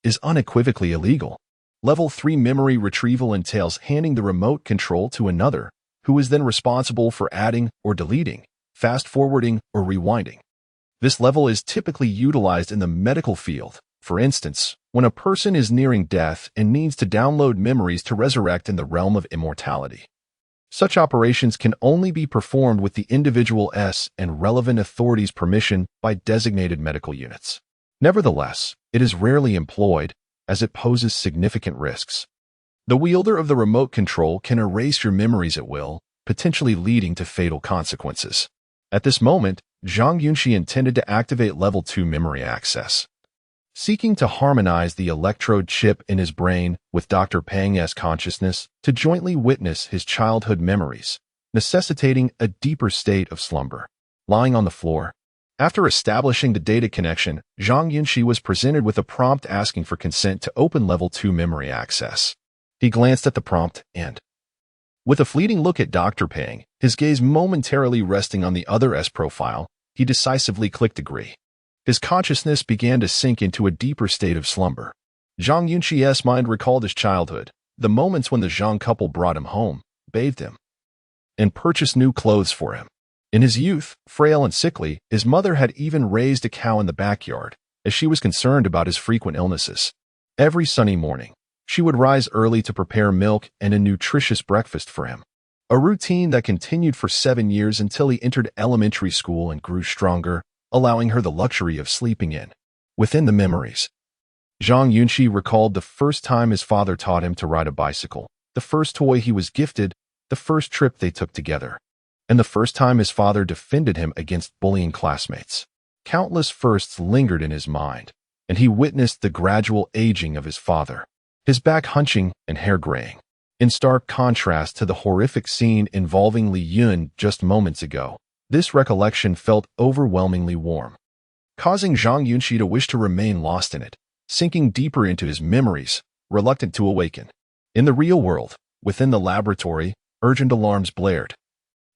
is unequivocally illegal. Level 3 memory retrieval entails handing the remote control to another, who is then responsible for adding or deleting, fast-forwarding or rewinding. This level is typically utilized in the medical field. For instance, when a person is nearing death and needs to download memories to resurrect in the realm of immortality. Such operations can only be performed with the individual's and relevant authorities' permission by designated medical units. Nevertheless, it is rarely employed, as it poses significant risks. The wielder of the remote control can erase your memories at will, potentially leading to fatal consequences. At this moment, Zhang Yunxi intended to activate Level 2 memory access, seeking to harmonize the electrode chip in his brain with Dr. Peng's consciousness to jointly witness his childhood memories, necessitating a deeper state of slumber. Lying on the floor, after establishing the data connection, Zhang Yunxi was presented with a prompt asking for consent to open Level 2 memory access. He glanced at the prompt and, with a fleeting look at Dr. Peng, his gaze momentarily resting on the other's profile, he decisively clicked agree. His consciousness began to sink into a deeper state of slumber. Zhang Yunxi's mind recalled his childhood, the moments when the Zhang couple brought him home, bathed him, and purchased new clothes for him. In his youth, frail and sickly, his mother had even raised a cow in the backyard, as she was concerned about his frequent illnesses. Every sunny morning, she would rise early to prepare milk and a nutritious breakfast for him, a routine that continued for 7 years until he entered elementary school and grew stronger, allowing her the luxury of sleeping in. Within the memories, Zhang Yunxi recalled the first time his father taught him to ride a bicycle, the first toy he was gifted, the first trip they took together, and the first time his father defended him against bullying classmates. Countless firsts lingered in his mind, and he witnessed the gradual aging of his father, his back hunching and hair graying, in stark contrast to the horrific scene involving Li Yun just moments ago. This recollection felt overwhelmingly warm, causing Zhang Yunxi to wish to remain lost in it, sinking deeper into his memories, reluctant to awaken. In the real world, within the laboratory, urgent alarms blared,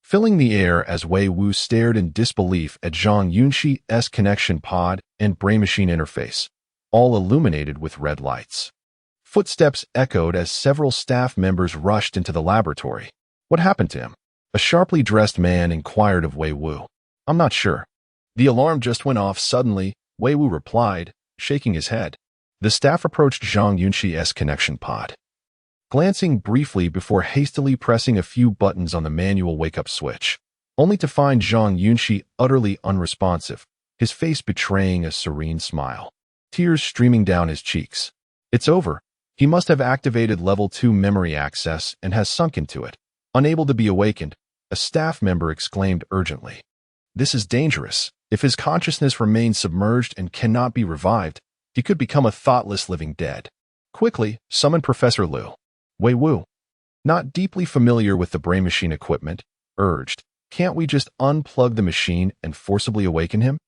filling the air as Wei Wu stared in disbelief at Zhang Yunxi's connection pod and brain-machine interface. all illuminated with red lights. Footsteps echoed as several staff members rushed into the laboratory. What happened to him? A sharply dressed man inquired of Wei Wu. I'm not sure. The alarm just went off suddenly, Wei Wu replied, shaking his head. The staff approached Zhang Yunxi's connection pod. Glancing briefly before hastily pressing a few buttons on the manual wake-up switch, only to find Zhang Yunxi utterly unresponsive, his face betraying a serene smile, tears streaming down his cheeks. It's over. He must have activated level 2 memory access and has sunk into it. Unable to be awakened, a staff member exclaimed urgently. This is dangerous. If his consciousness remains submerged and cannot be revived, he could become a thoughtless living dead. Quickly, summon Professor Liu. Wei Wu, not deeply familiar with the brain machine equipment, urged, can't we just unplug the machine and forcibly awaken him?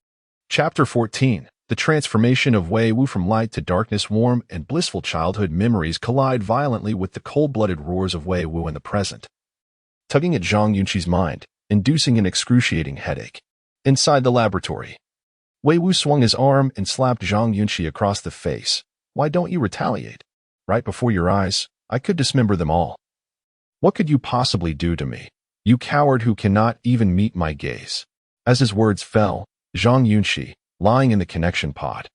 Chapter 14. The transformation of Wei Wu from light to darkness. Warm and blissful childhood memories collide violently with the cold-blooded roars of Wei Wu in the present, tugging at Zhang Yunxi's mind, inducing an excruciating headache. Inside the laboratory, Wei Wu swung his arm and slapped Zhang Yunxi across the face. Why don't you retaliate? Right before your eyes, I could dismember them all. What could you possibly do to me? You coward who cannot even meet my gaze. As his words fell, Zhang Yunxi, lying in the connection pod,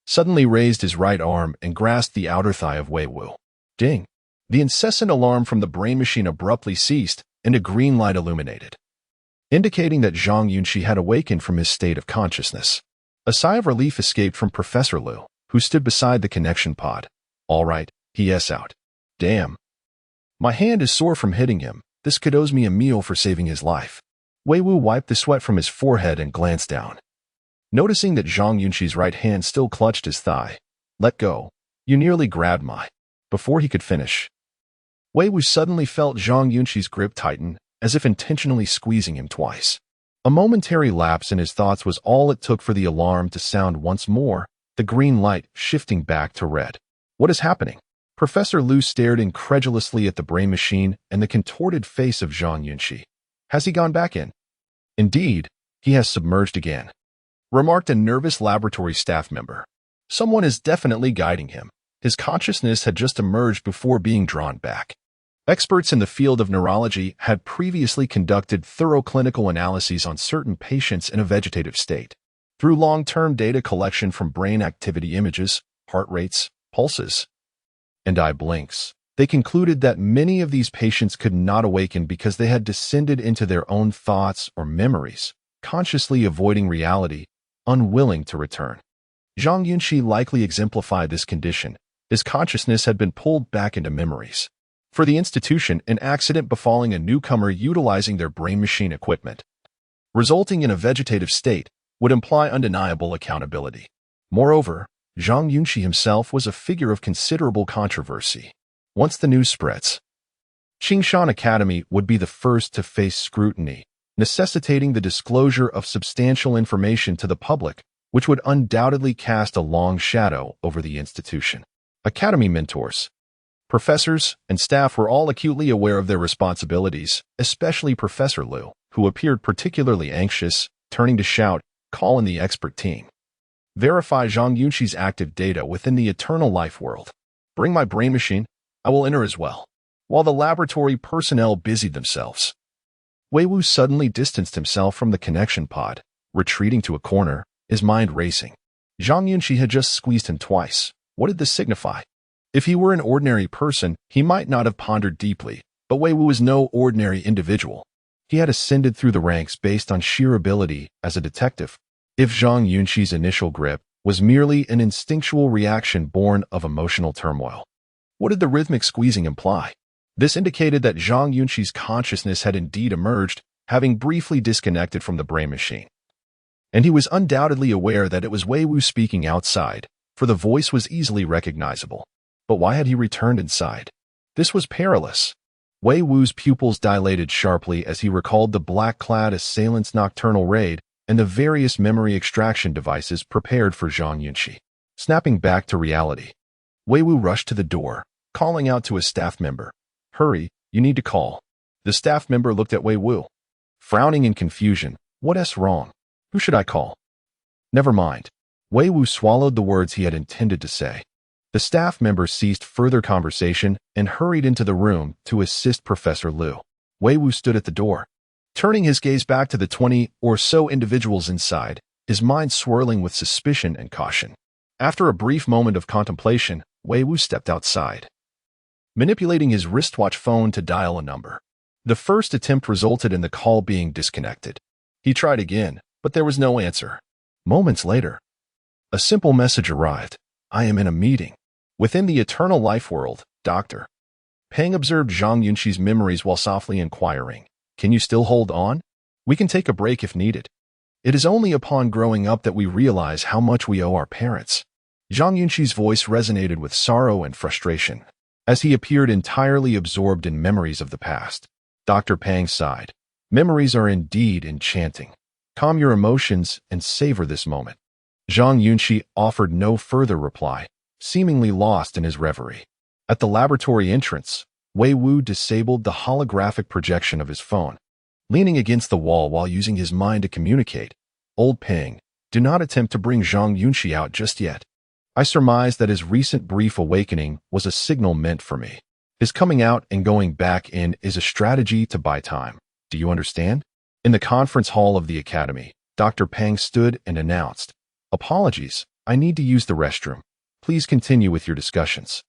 suddenly raised his right arm and grasped the outer thigh of Wei Wu. Ding! The incessant alarm from the brain machine abruptly ceased, and a green light illuminated, indicating that Zhang Yunxi had awakened from his state of consciousness. A sigh of relief escaped from Professor Liu, who stood beside the connection pod. All right, he yes out. Damn. My hand is sore from hitting him. This kid owes me a meal for saving his life. Wei Wu wiped the sweat from his forehead and glanced down. Noticing that Zhang Yunxi's right hand still clutched his thigh. Let go. You nearly grabbed my. Before he could finish, Wei Wu suddenly felt Zhang Yunxi's grip tighten, as if intentionally squeezing him twice. A momentary lapse in his thoughts was all it took for the alarm to sound once more, the green light shifting back to red. What is happening? Professor Liu stared incredulously at the brain machine and the contorted face of Zhang Yunxi. Has he gone back in? Indeed, he has submerged again, remarked a nervous laboratory staff member. Someone is definitely guiding him. His consciousness had just emerged before being drawn back. Experts in the field of neurology had previously conducted thorough clinical analyses on certain patients in a vegetative state. Through long-term data collection from brain activity images, heart rates, pulses, and eye blinks, they concluded that many of these patients could not awaken because they had descended into their own thoughts or memories, consciously avoiding reality, unwilling to return. Zhang Yunxi likely exemplified this condition. His consciousness had been pulled back into memories. For the institution, an accident befalling a newcomer utilizing their brain machine equipment, resulting in a vegetative state, would imply undeniable accountability. Moreover, Zhang Yunxi himself was a figure of considerable controversy. Once the news spreads, Qingshan Academy would be the first to face scrutiny, necessitating the disclosure of substantial information to the public, which would undoubtedly cast a long shadow over the institution. Academy mentors, professors, and staff were all acutely aware of their responsibilities, especially Professor Liu, who appeared particularly anxious, turning to shout, "Call in the expert team. Verify Zhang Yunxi's active data within the eternal life world. Bring my brain machine. I will enter as well." While the laboratory personnel busied themselves, Wei Wu suddenly distanced himself from the connection pod, retreating to a corner, his mind racing. Zhang Yunxi had just squeezed him twice. What did this signify? If he were an ordinary person, he might not have pondered deeply, but Wei Wu was no ordinary individual. He had ascended through the ranks based on sheer ability as a detective. If Zhang Yunxi's initial grip was merely an instinctual reaction born of emotional turmoil, what did the rhythmic squeezing imply? This indicated that Zhang Yunxi's consciousness had indeed emerged, having briefly disconnected from the brain machine. And he was undoubtedly aware that it was Wei Wu speaking outside, for the voice was easily recognizable. But why had he returned inside? This was perilous. Wei Wu's pupils dilated sharply as he recalled the black-clad assailant's nocturnal raid and the various memory extraction devices prepared for Zhang Yunxi. Snapping back to reality, Wei Wu rushed to the door, calling out to a staff member, "Hurry, you need to call." The staff member looked at Wei Wu, frowning in confusion. "What's wrong? Who should I call?" "Never mind." Wei Wu swallowed the words he had intended to say. The staff member ceased further conversation and hurried into the room to assist Professor Liu. Wei Wu stood at the door, turning his gaze back to the 20 or so individuals inside, his mind swirling with suspicion and caution. After a brief moment of contemplation, Wei Wu stepped outside, manipulating his wristwatch phone to dial a number. The first attempt resulted in the call being disconnected. He tried again, but there was no answer. Moments later, a simple message arrived. I am in a meeting. Within the eternal life world, Dr. Peng observed Zhang Yunxi's memories while softly inquiring, "Can you still hold on? We can take a break if needed." It is only upon growing up that we realize how much we owe our parents. Zhang Yunxi's voice resonated with sorrow and frustration, as he appeared entirely absorbed in memories of the past. Dr. Peng sighed. Memories are indeed enchanting. Calm your emotions and savor this moment. Zhang Yunxi offered no further reply, seemingly lost in his reverie. At the laboratory entrance, Wei Wu disabled the holographic projection of his phone. Leaning against the wall while using his mind to communicate, "Old Peng, do not attempt to bring Zhang Yunxi out just yet. I surmise that his recent brief awakening was a signal meant for me. His coming out and going back in is a strategy to buy time. Do you understand?" In the conference hall of the academy, Dr. Peng stood and announced, "Apologies, I need to use the restroom. Please continue with your discussions."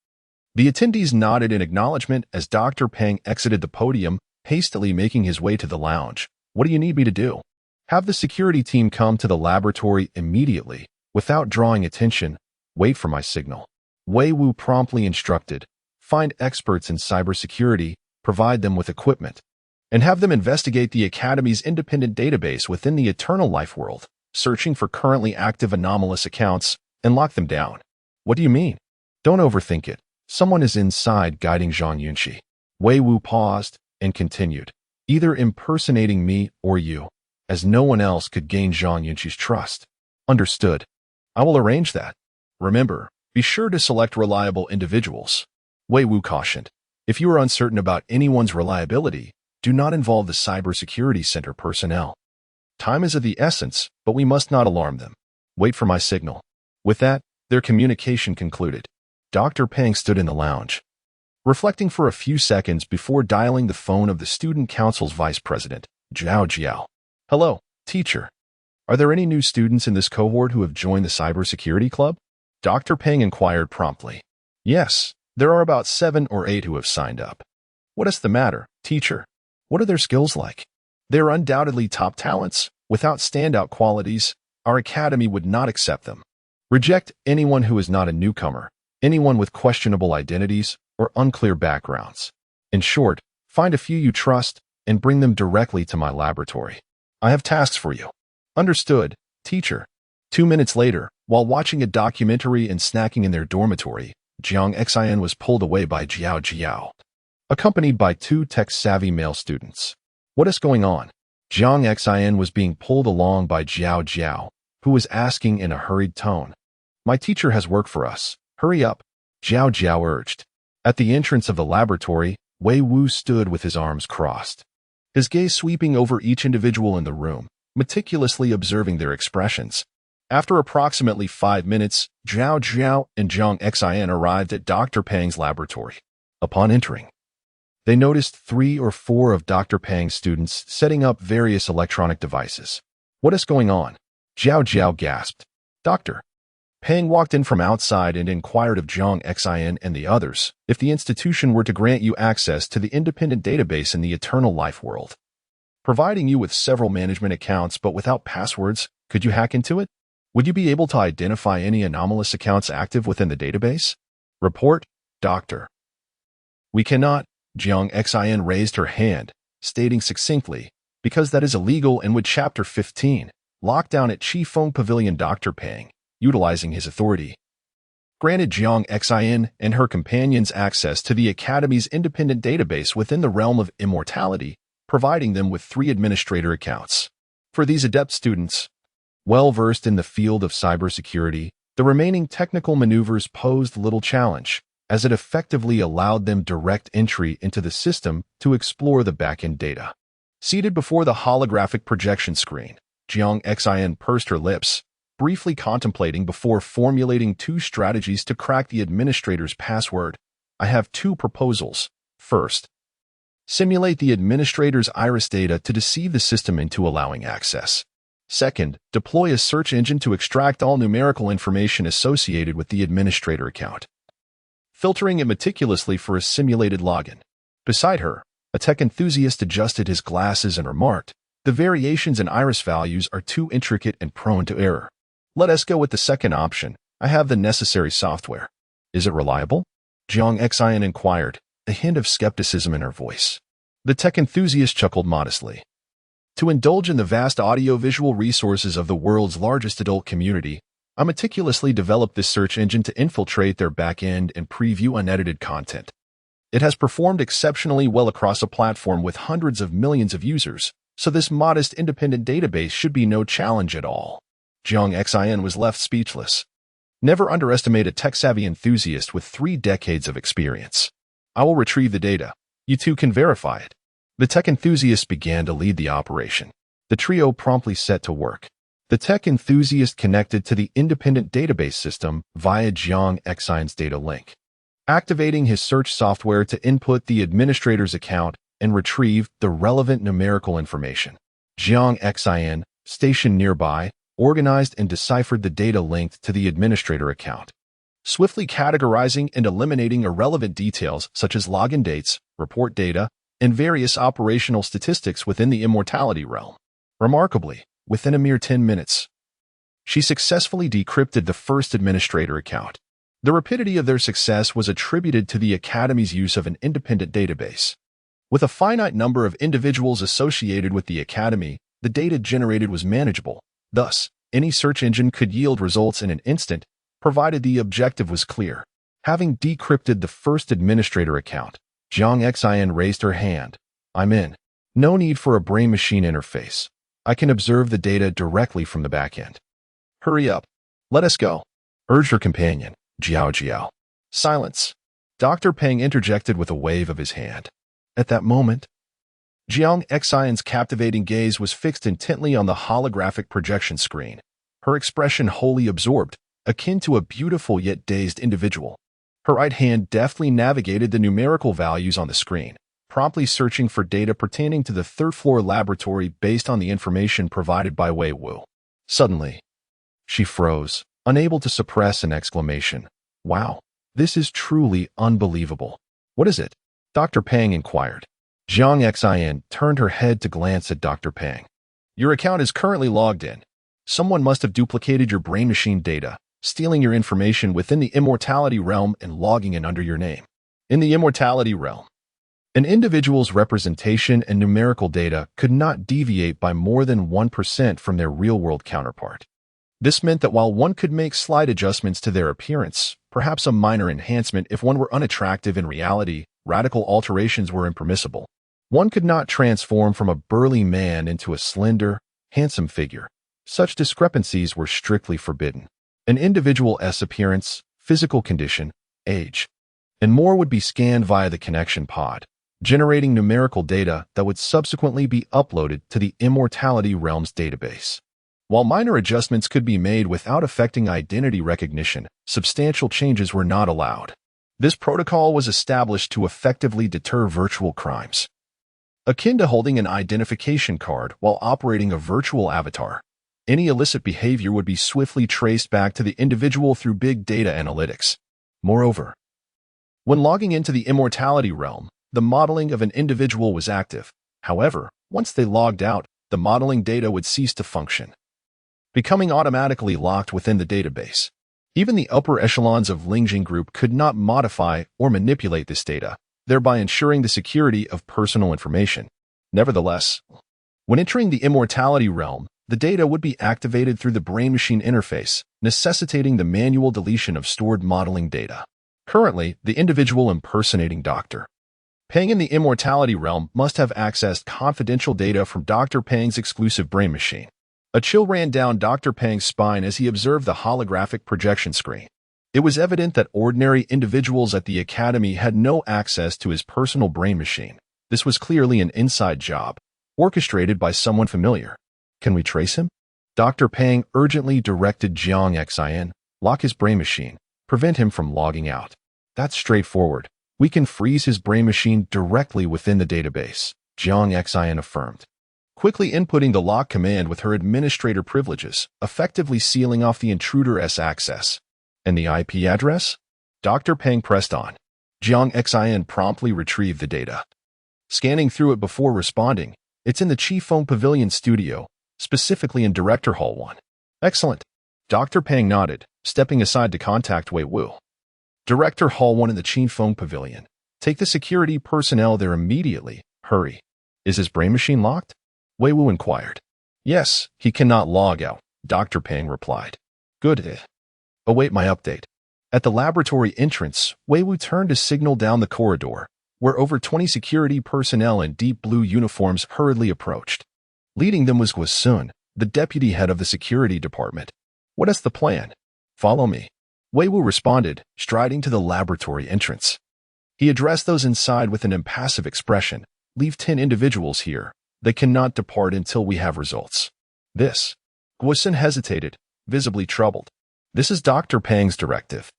The attendees nodded in acknowledgement as Dr. Peng exited the podium, hastily making his way to the lounge. "What do you need me to do?" "Have the security team come to the laboratory immediately, without drawing attention. Wait for my signal." Wei Wu promptly instructed, "Find experts in cybersecurity, provide them with equipment, and have them investigate the Academy's independent database within the eternal life world, searching for currently active anomalous accounts, and lock them down." "What do you mean?" "Don't overthink it. Someone is inside guiding Zhang Yunxi." Wei Wu paused and continued, "Either impersonating me or you, as no one else could gain Zhang Yunxi's trust." "Understood. I will arrange that. Remember, be sure to select reliable individuals." Wei Wu cautioned, "If you are uncertain about anyone's reliability, do not involve the Cybersecurity Center personnel. Time is of the essence, but we must not alarm them. Wait for my signal." With that, their communication concluded. Dr. Peng stood in the lounge, reflecting for a few seconds before dialing the phone of the Student Council's Vice President, Zhao Jiao. "Hello, teacher. Are there any new students in this cohort who have joined the Cybersecurity Club?" Dr. Peng inquired promptly. "Yes, there are about 7 or 8 who have signed up." "What is the matter, teacher? What are their skills like?" "They are undoubtedly top talents. Without standout qualities, our academy would not accept them. Reject anyone who is not a newcomer, anyone with questionable identities or unclear backgrounds. In short, find a few you trust and bring them directly to my laboratory. I have tasks for you." "Understood, teacher." 2 minutes later, while watching a documentary and snacking in their dormitory, Jiang Xin was pulled away by Jiao Jiao, accompanied by 2 tech-savvy male students. "What is going on?" Jiang Xin was being pulled along by Jiao Jiao, who was asking in a hurried tone. "My teacher has work for us. Hurry up," Jiao Jiao urged. At the entrance of the laboratory, Wei Wu stood with his arms crossed, his gaze sweeping over each individual in the room, meticulously observing their expressions. After approximately 5 minutes, Jiao Jiao and Jiang Xin arrived at Dr. Peng's laboratory. Upon entering, they noticed 3 or 4 of Dr. Peng's students setting up various electronic devices. "What is going on?" Jiao Jiao gasped. Dr. Peng walked in from outside and inquired of Jiang Xin and the others if the institution were to grant you access to the independent database in the eternal life world. Providing you with several management accounts but without passwords, could you hack into it? Would you be able to identify any anomalous accounts active within the database? Report, Doctor. "We cannot," Jiang Xin raised her hand, stating succinctly, "because that is illegal and would Chapter 15, lockdown at Qifeng Pavilion. Dr. Peng, utilizing his authority, granted Jiang Xin and her companions access to the Academy's independent database within the realm of immortality, providing them with 3 administrator accounts. For these adept students, well-versed in the field of cybersecurity, the remaining technical maneuvers posed little challenge, as it effectively allowed them direct entry into the system to explore the back-end data." Seated before the holographic projection screen, Jiang Xin pursed her lips, briefly contemplating before formulating 2 strategies to crack the administrator's password. I have 2 proposals. First, simulate the administrator's iris data to deceive the system into allowing access. Second, deploy a search engine to extract all numerical information associated with the administrator account, filtering it meticulously for a simulated login. Beside her, a tech enthusiast adjusted his glasses and remarked, "The variations in iris values are too intricate and prone to error. Let us go with the second option. I have the necessary software." "Is it reliable?" Zhang Yunxi inquired, a hint of skepticism in her voice. The tech enthusiast chuckled modestly. "To indulge in the vast audio-visual resources of the world's largest adult community, I meticulously developed this search engine to infiltrate their back-end and preview unedited content. It has performed exceptionally well across a platform with hundreds of millions of users, so this modest independent database should be no challenge at all." Zhang Yunxi was left speechless. Never underestimate a tech-savvy enthusiast with 3 decades of experience. "I will retrieve the data. You two can verify it." The tech enthusiast began to lead the operation. The trio promptly set to work. The tech enthusiast connected to the independent database system via Zhang Yunxi's data link, activating his search software to input the administrator's account and retrieve the relevant numerical information. Zhang Yunxi, stationed nearby, organized and deciphered the data linked to the administrator account, swiftly categorizing and eliminating irrelevant details such as login dates, report data, and various operational statistics within the immortality realm. Remarkably, within a mere 10 minutes, she successfully decrypted the first administrator account. The rapidity of their success was attributed to the Academy's use of an independent database. With a finite number of individuals associated with the Academy, the data generated was manageable. Thus, any search engine could yield results in an instant, provided the objective was clear. Having decrypted the first administrator account, Zhang Yunxi raised her hand. "I'm in. No need for a brain-machine interface. I can observe the data directly from the backend." "Hurry up. Let us go," urged her companion, Jiao. "Silence." Dr. Peng interjected with a wave of his hand. At that moment, Zhang Yunxi's captivating gaze was fixed intently on the holographic projection screen, her expression wholly absorbed, akin to a beautiful yet dazed individual. Her right hand deftly navigated the numerical values on the screen, promptly searching for data pertaining to the third-floor laboratory based on the information provided by Wei Wu. Suddenly, she froze, unable to suppress an exclamation. "Wow, this is truly unbelievable." "What is it?" Dr. Peng inquired. Zhang Yunxi turned her head to glance at Dr. Peng. "Your account is currently logged in. Someone must have duplicated your brain-machine data, stealing your information within the immortality realm and logging it under your name. In the immortality realm, an individual's representation and numerical data could not deviate by more than 1% from their real-world counterpart. This meant that while one could make slight adjustments to their appearance, perhaps a minor enhancement if one were unattractive in reality, radical alterations were impermissible. One could not transform from a burly man into a slender, handsome figure. Such discrepancies were strictly forbidden. An individual's appearance, physical condition, age, and more would be scanned via the connection pod, generating numerical data that would subsequently be uploaded to the Immortality Realms database. While minor adjustments could be made without affecting identity recognition, substantial changes were not allowed. This protocol was established to effectively deter virtual crimes, akin to holding an identification card while operating a virtual avatar. Any illicit behavior would be swiftly traced back to the individual through big data analytics. Moreover, when logging into the immortality realm, the modeling of an individual was active. However, once they logged out, the modeling data would cease to function, becoming automatically locked within the database. Even the upper echelons of Lingjing Group could not modify or manipulate this data, thereby ensuring the security of personal information. Nevertheless, when entering the immortality realm, the data would be activated through the brain-machine interface, necessitating the manual deletion of stored modeling data. Currently, the individual impersonating Dr. Peng in the immortality realm must have accessed confidential data from Dr. Peng's exclusive brain machine. A chill ran down Dr. Peng's spine as he observed the holographic projection screen. It was evident that ordinary individuals at the Academy had no access to his personal brain machine. This was clearly an inside job, orchestrated by someone familiar. "Can we trace him?" Dr. Pang urgently directed Zhang Yunxi, lock his brain machine, prevent him from logging out. That's straightforward. We can freeze his brain machine directly within the database, Zhang Yunxi affirmed. Quickly inputting the lock command with her administrator privileges, effectively sealing off the intruder's access. And the IP address? Dr. Pang pressed on. Zhang Yunxi promptly retrieved the data. Scanning through it before responding, it's in the Chief Phone Pavilion studio, specifically in Director Hall 1. Excellent. Dr. Pang nodded, stepping aside to contact Wei Wu. Director Hall 1 in the Chief Phone Pavilion. Take the security personnel there immediately. Hurry. Is his brain machine locked? Wei Wu inquired. Yes, he cannot log out, Dr. Pang replied. Good. Await my update. At the laboratory entrance, Wei Wu turned to signal down the corridor, where over 20 security personnel in deep blue uniforms hurriedly approached. Leading them was Guo Sun, the deputy head of the security department. What is the plan? Follow me. Wei Wu responded, striding to the laboratory entrance. He addressed those inside with an impassive expression. Leave 10 individuals here. They cannot depart until we have results. This. Guo Sun hesitated, visibly troubled. This is Dr. Pang's directive.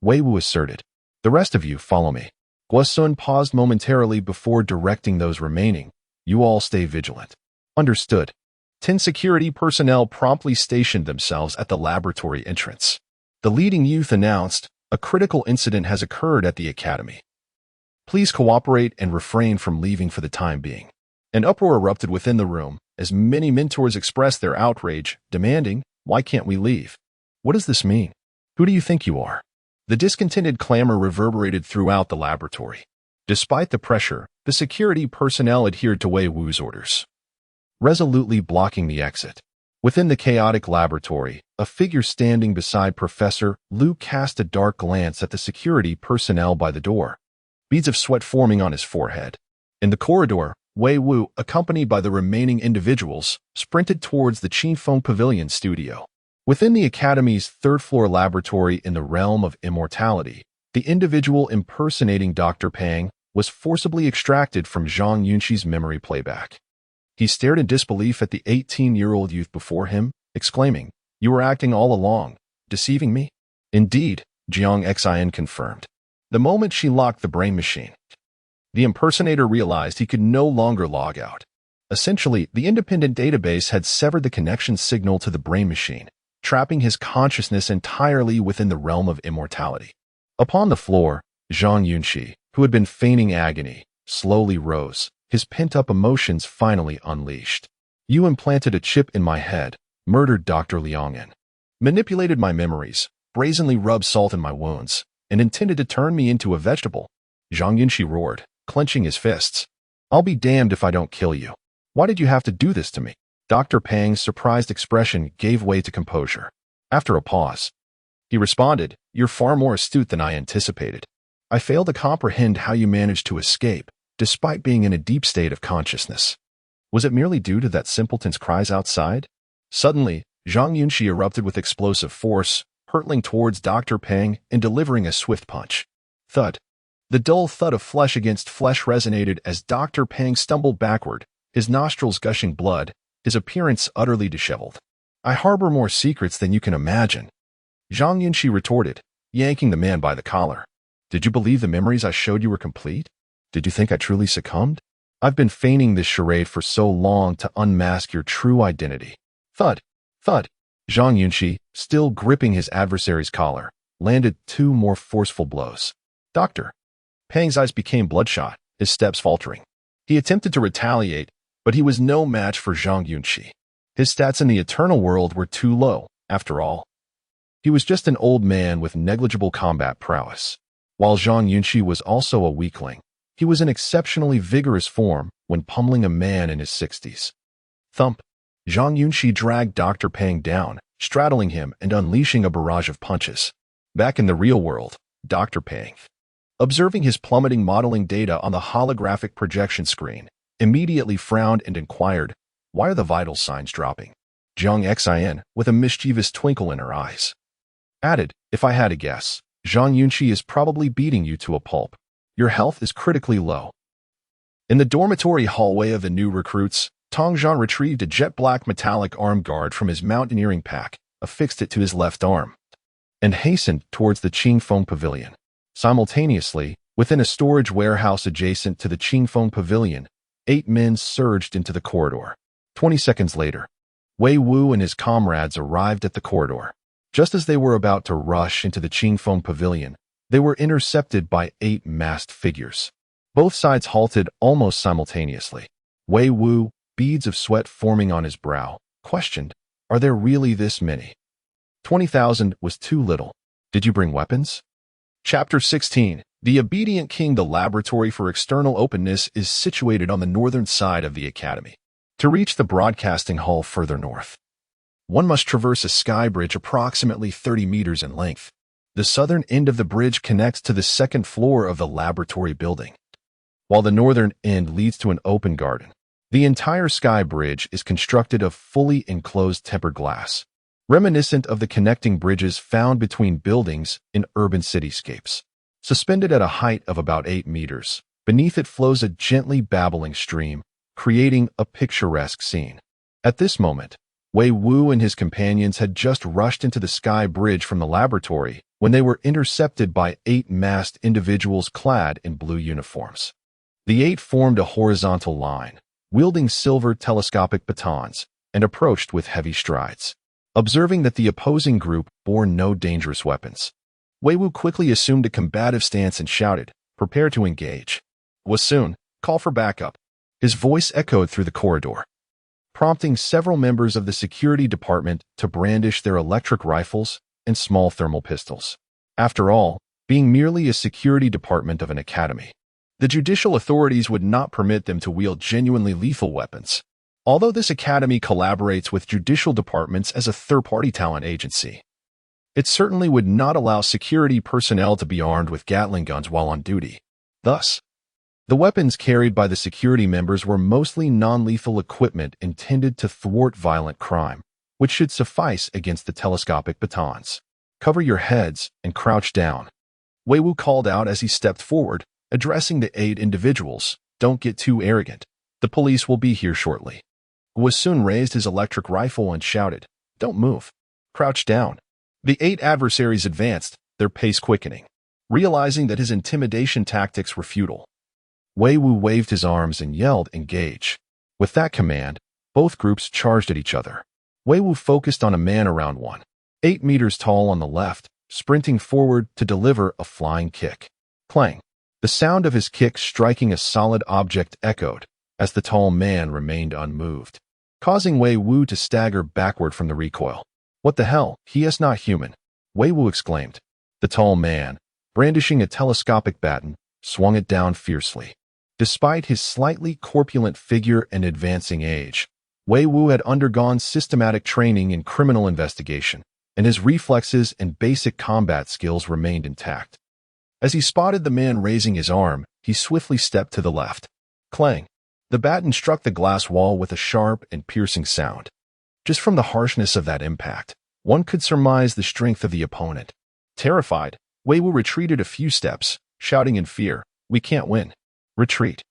Wei Wu asserted. The rest of you follow me. Guo Sun paused momentarily before directing those remaining. You all stay vigilant. Understood. 10 security personnel promptly stationed themselves at the laboratory entrance. The leading youth announced, a critical incident has occurred at the academy. Please cooperate and refrain from leaving for the time being. An uproar erupted within the room as many mentors expressed their outrage, demanding, why can't we leave? What does this mean? Who do you think you are? The discontented clamor reverberated throughout the laboratory. Despite the pressure, the security personnel adhered to Wei Wu's orders, resolutely blocking the exit. Within the chaotic laboratory, a figure standing beside Professor Liu cast a dark glance at the security personnel by the door, beads of sweat forming on his forehead. In the corridor, Wei Wu, accompanied by the remaining individuals, sprinted towards the Chief Phone Pavilion studio. Within the Academy's third-floor laboratory in the realm of immortality, the individual impersonating Dr. Pang was forcibly extracted from Zhang Yunxi's memory playback. He stared in disbelief at the 18-year-old youth before him, exclaiming, You were acting all along, deceiving me? Indeed, Zhang Yunxi confirmed. The moment she locked the brain machine, the impersonator realized he could no longer log out. Essentially, the independent database had severed the connection signal to the brain machine, trapping his consciousness entirely within the realm of immortality. Upon the floor, Zhang Yunxi, who had been feigning agony, slowly rose, his pent-up emotions finally unleashed. You implanted a chip in my head, murdered Dr. Liang'an, manipulated my memories, brazenly rubbed salt in my wounds, and intended to turn me into a vegetable. Zhang Yunxi roared, clenching his fists. I'll be damned if I don't kill you. Why did you have to do this to me? Dr. Pang's surprised expression gave way to composure. After a pause, he responded, You're far more astute than I anticipated. I fail to comprehend how you managed to escape, despite being in a deep state of consciousness. Was it merely due to that simpleton's cries outside? Suddenly, Zhang Yunxi erupted with explosive force, hurtling towards Dr. Pang and delivering a swift punch. Thud. The dull thud of flesh against flesh resonated as Dr. Pang stumbled backward, his nostrils gushing blood, his appearance utterly disheveled. I harbor more secrets than you can imagine, Zhang Yunxi retorted, yanking the man by the collar. Did you believe the memories I showed you were complete? Did you think I truly succumbed? I've been feigning this charade for so long to unmask your true identity. Thud, thud. Zhang Yunxi, still gripping his adversary's collar, landed 2 more forceful blows. Dr. Pang's eyes became bloodshot, his steps faltering. He attempted to retaliate, but he was no match for Zhang Yunxi. His stats in the eternal world were too low, after all. He was just an old man with negligible combat prowess. While Zhang Yunxi was also a weakling, he was in exceptionally vigorous form when pummeling a man in his 60s. Thump. Zhang Yunxi dragged Dr. Pang down, straddling him and unleashing a barrage of punches. Back in the real world, Dr. Pang, observing his plummeting modeling data on the holographic projection screen, immediately frowned and inquired, Why are the vital signs dropping? Zhang Yunxi, with a mischievous twinkle in her eyes, added, If I had to guess, Zhang Yunxi is probably beating you to a pulp. Your health is critically low. In the dormitory hallway of the new recruits, Tong Zhan retrieved a jet-black metallic arm guard from his mountaineering pack, affixed it to his left arm, and hastened towards the Qingfeng Pavilion. Simultaneously, within a storage warehouse adjacent to the Qingfeng Pavilion, 8 men surged into the corridor. 20 seconds later, Wei Wu and his comrades arrived at the corridor. Just as they were about to rush into the Qingfeng Pavilion, they were intercepted by 8 masked figures. Both sides halted almost simultaneously. Wei Wu, beads of sweat forming on his brow, questioned, "Are there really this many?" 20,000 was too little. Did you bring weapons? Chapter 16. The Obedient King. The laboratory for external openness is situated on the northern side of the academy. To reach the broadcasting hall further north, one must traverse a sky bridge approximately 30 meters in length. The southern end of the bridge connects to the second floor of the laboratory building, while the northern end leads to an open garden. The entire sky bridge is constructed of fully enclosed tempered glass, reminiscent of the connecting bridges found between buildings in urban cityscapes. Suspended at a height of about 8 meters, beneath it flows a gently babbling stream, creating a picturesque scene. At this moment, Wei Wu and his companions had just rushed into the sky bridge from the laboratory when they were intercepted by 8 masked individuals clad in blue uniforms. The 8 formed a horizontal line, wielding silver telescopic batons, and approached with heavy strides. Observing that the opposing group bore no dangerous weapons, Wei Wu quickly assumed a combative stance and shouted, "Prepare to engage." Was soon, "Call for backup." His voice echoed through the corridor, prompting several members of the security department to brandish their electric rifles and small thermal pistols. After all, being merely a security department of an academy, the judicial authorities would not permit them to wield genuinely lethal weapons. Although this academy collaborates with judicial departments as a third-party talent agency, it certainly would not allow security personnel to be armed with Gatling guns while on duty. Thus, the weapons carried by the security members were mostly non-lethal equipment intended to thwart violent crime, which should suffice against the telescopic batons. "Cover your heads and crouch down," Wei Wu called out as he stepped forward, addressing the 8 individuals. "Don't get too arrogant. The police will be here shortly." Guo soon raised his electric rifle and shouted, "Don't move. Crouch down." The 8 adversaries advanced, their pace quickening. Realizing that his intimidation tactics were futile, Wei Wu waved his arms and yelled, "Engage." With that command, both groups charged at each other. Wei Wu focused on a man around 8 meters tall on the left, sprinting forward to deliver a flying kick. Clang! The sound of his kick striking a solid object echoed as the tall man remained unmoved, causing Wei Wu to stagger backward from the recoil. "What the hell? He is not human," Wei Wu exclaimed. The tall man, brandishing a telescopic baton, swung it down fiercely. Despite his slightly corpulent figure and advancing age, Wei Wu had undergone systematic training in criminal investigation, and his reflexes and basic combat skills remained intact. As he spotted the man raising his arm, he swiftly stepped to the left. Clang! The baton struck the glass wall with a sharp and piercing sound. Just from the harshness of that impact, one could surmise the strength of the opponent. Terrified, Wei Wu retreated a few steps, shouting in fear, "We can't win. Retreat.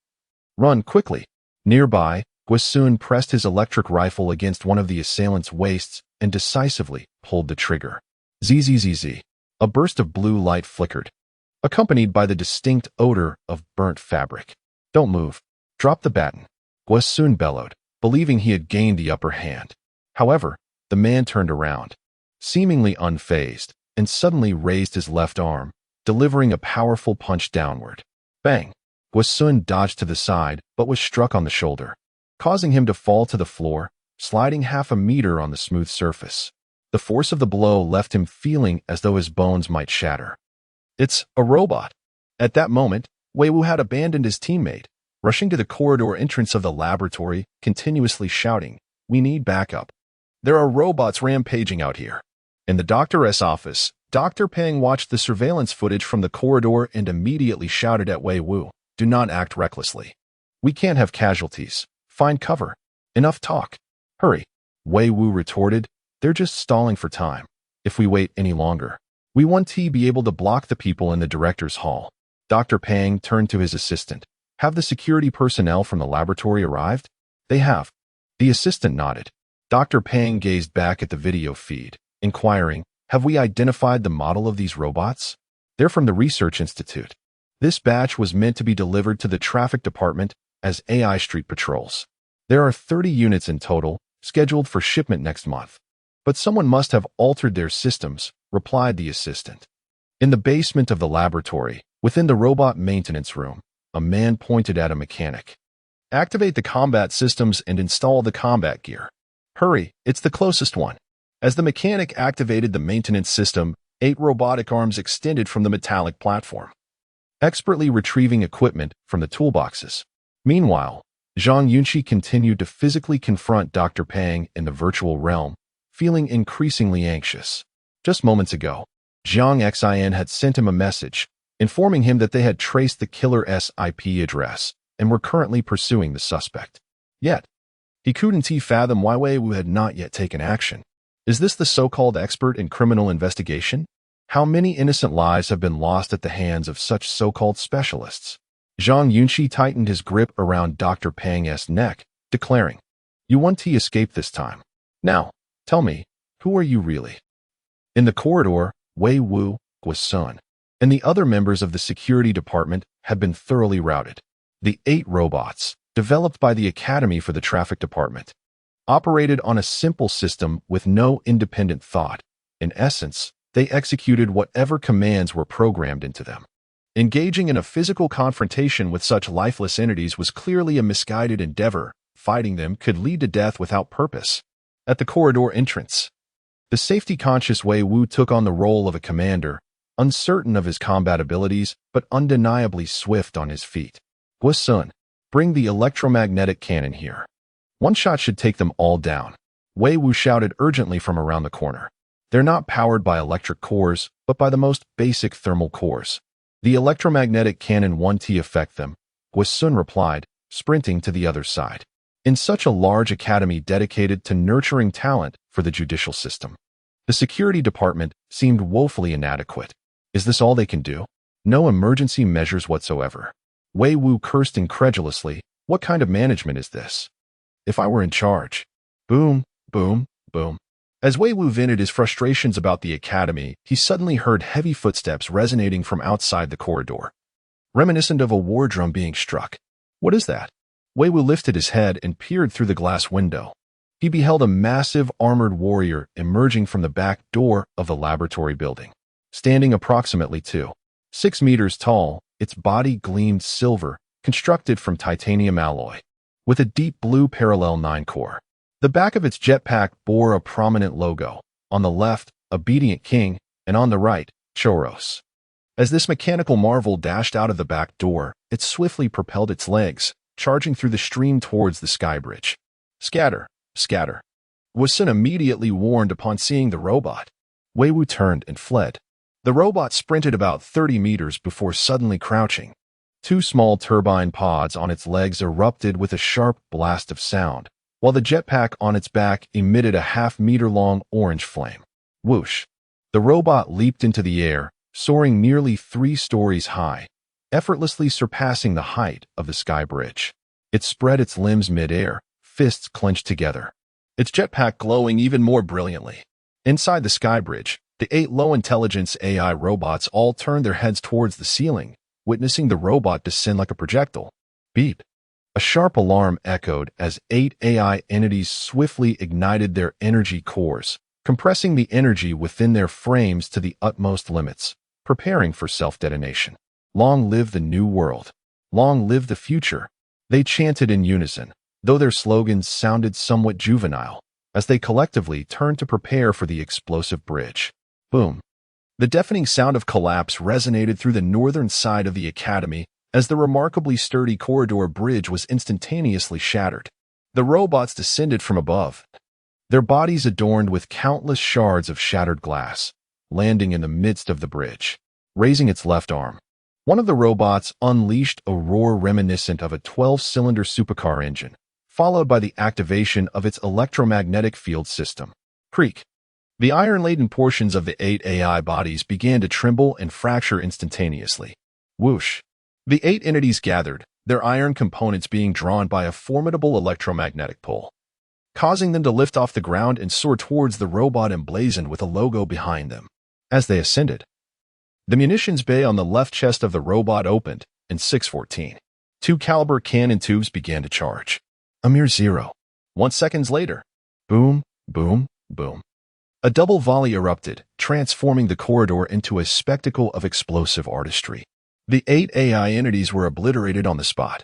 Run quickly." Nearby, Guo pressed his electric rifle against one of the assailant's waists and decisively pulled the trigger. Zzz. A burst of blue light flickered, accompanied by the distinct odor of burnt fabric. "Don't move. Drop the baton," Guo bellowed, believing he had gained the upper hand. However, the man turned around, seemingly unfazed, and suddenly raised his left arm, delivering a powerful punch downward. Bang! Guo dodged to the side but was struck on the shoulder, causing him to fall to the floor, sliding half a meter on the smooth surface. The force of the blow left him feeling as though his bones might shatter. "It's a robot." At that moment, Wei Wu had abandoned his teammate, rushing to the corridor entrance of the laboratory, continuously shouting, "We need backup. There are robots rampaging out here." In the doctor's office, Dr. Peng watched the surveillance footage from the corridor and immediately shouted at Wei Wu, "Do not act recklessly. We can't have casualties. Find cover. Enough talk. Hurry." Wei Wu retorted, "They're just stalling for time. If we wait any longer, we won't be able to block the people in the director's hall." Dr. Peng turned to his assistant. "Have the security personnel from the laboratory arrived?" "They have. The assistant nodded. Dr. Pang gazed back at the video feed, inquiring, "Have we identified the model of these robots?" "They're from the Research Institute. This batch was meant to be delivered to the traffic department as AI street patrols. There are 30 units in total, scheduled for shipment next month. But someone must have altered their systems," replied the assistant. In the basement of the laboratory, within the robot maintenance room, a man pointed at a mechanic. "Activate the combat systems and install the combat gear. Hurry, it's the closest one." As the mechanic activated the maintenance system, 8 robotic arms extended from the metallic platform, expertly retrieving equipment from the toolboxes. Meanwhile, Zhang Yunxi continued to physically confront Dr. Pang in the virtual realm, feeling increasingly anxious. Just moments ago, Zhang Xin had sent him a message, informing him that they had traced the killer's IP address and were currently pursuing the suspect. Yet, he couldn't fathom why Wei Wu had not yet taken action. Is this the so-called expert in criminal investigation? How many innocent lives have been lost at the hands of such so-called specialists? Zhang Yunxi tightened his grip around Dr. Pang's neck, declaring, "You want to escape this time. Now, tell me, who are you really?" In the corridor, Wei Wu, Guo, and the other members of the security department had been thoroughly routed. The 8 robots, developed by the Academy for the Traffic Department, operated on a simple system with no independent thought. In essence, they executed whatever commands were programmed into them. Engaging in a physical confrontation with such lifeless entities was clearly a misguided endeavor. Fighting them could lead to death without purpose. At the corridor entrance, the safety-conscious Wei Wu took on the role of a commander, uncertain of his combat abilities but undeniably swift on his feet. "Guo, bring the electromagnetic cannon here. One shot should take them all down," Wei Wu shouted urgently from around the corner. "They're not powered by electric cores, but by the most basic thermal cores. The electromagnetic cannon won't affect them," Guo replied, sprinting to the other side. In such a large academy dedicated to nurturing talent for the judicial system, the security department seemed woefully inadequate. Is this all they can do? No emergency measures whatsoever. Wei Wu cursed incredulously. What kind of management is this? If I were in charge. Boom, boom, boom. As Wei Wu vented his frustrations about the academy, he suddenly heard heavy footsteps resonating from outside the corridor, reminiscent of a war drum being struck. What is that? Wei Wu lifted his head and peered through the glass window. He beheld a massive armored warrior emerging from the back door of the laboratory building. Standing approximately 2.6 meters tall, its body gleamed silver, constructed from titanium alloy, with a deep blue parallel 9 core. The back of its jetpack bore a prominent logo. On the left, Obedient King, and on the right, Choros. As this mechanical marvel dashed out of the back door, it swiftly propelled its legs, charging through the stream towards the sky bridge. "Scatter, scatter," Guo immediately warned upon seeing the robot. Wei Wu turned and fled. The robot sprinted about 30 meters before suddenly crouching. 2 small turbine pods on its legs erupted with a sharp blast of sound, while the jetpack on its back emitted a half-meter-long orange flame. Whoosh! The robot leaped into the air, soaring nearly 3 stories high, effortlessly surpassing the height of the sky bridge. It spread its limbs mid-air, fists clenched together, its jetpack glowing even more brilliantly. Inside the sky bridge, the 8 low-intelligence AI robots all turned their heads towards the ceiling, witnessing the robot descend like a projectile. Beep! A sharp alarm echoed as 8 AI entities swiftly ignited their energy cores, compressing the energy within their frames to the utmost limits, preparing for self-detonation. "Long live the new world. Long live the future," they chanted in unison, though their slogans sounded somewhat juvenile, as they collectively turned to prepare for the explosive bridge. Boom! The deafening sound of collapse resonated through the northern side of the academy as the remarkably sturdy corridor bridge was instantaneously shattered. The robots descended from above, their bodies adorned with countless shards of shattered glass, landing in the midst of the bridge. Raising its left arm, one of the robots unleashed a roar reminiscent of a 12-cylinder supercar engine, followed by the activation of its electromagnetic field system. Creak! The iron-laden portions of the 8 AI bodies began to tremble and fracture instantaneously. Whoosh! The 8 entities gathered, their iron components being drawn by a formidable electromagnetic pull. causing them to lift off the ground and soar towards the robot emblazoned with a logo behind them. As they ascended, the munitions bay on the left chest of the robot opened, and 614 2-caliber cannon tubes began to charge. A mere 0.1 seconds later, boom, boom, boom. A double volley erupted, transforming the corridor into a spectacle of explosive artistry. The 8 AI entities were obliterated on the spot,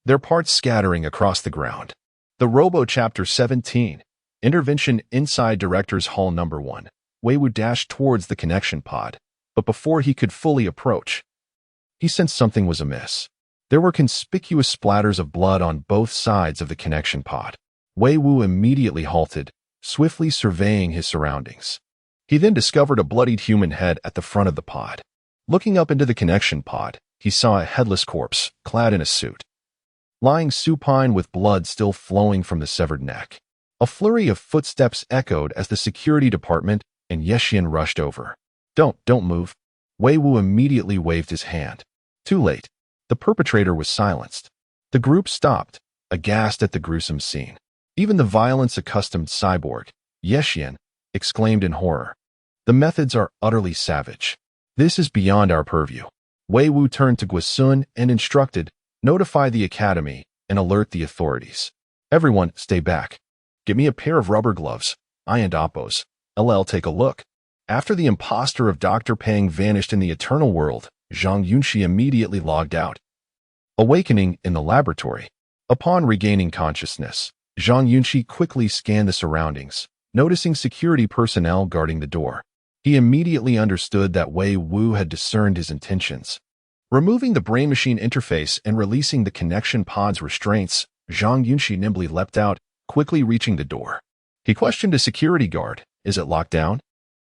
their parts scattering across the ground. The Robo Chapter 17, Intervention inside Director's Hall Number 1. Weiwu dashed towards the connection pod, but before he could fully approach, he sensed something was amiss. There were conspicuous splatters of blood on both sides of the connection pod. Weiwu immediately halted, swiftly surveying his surroundings. He then discovered a bloodied human head at the front of the pod. Looking up into the connection pod, he saw a headless corpse, clad in a suit, lying supine with blood still flowing from the severed neck. A flurry of footsteps echoed as the security department and Yexian rushed over. Don't move. Weiwu immediately waved his hand. Too late. The perpetrator was silenced. The group stopped, aghast at the gruesome scene. Even the violence-accustomed cyborg, Yexian, exclaimed in horror. The methods are utterly savage. This is beyond our purview. Weiwu turned to Guisun and instructed, notify the academy and alert the authorities. Everyone, stay back. Get me a pair of rubber gloves. I and Oppos. LL, take a look. After the imposter of Dr. Peng vanished in the eternal world, Zhang Yunxi immediately logged out. Awakening in the laboratory. Upon regaining consciousness, Zhang Yunxi quickly scanned the surroundings, noticing security personnel guarding the door. He immediately understood that Weiwu had discerned his intentions. Removing the brain-machine interface and releasing the connection pod's restraints, Zhang Yunxi nimbly leapt out, quickly reaching the door. He questioned a security guard. Is it locked down?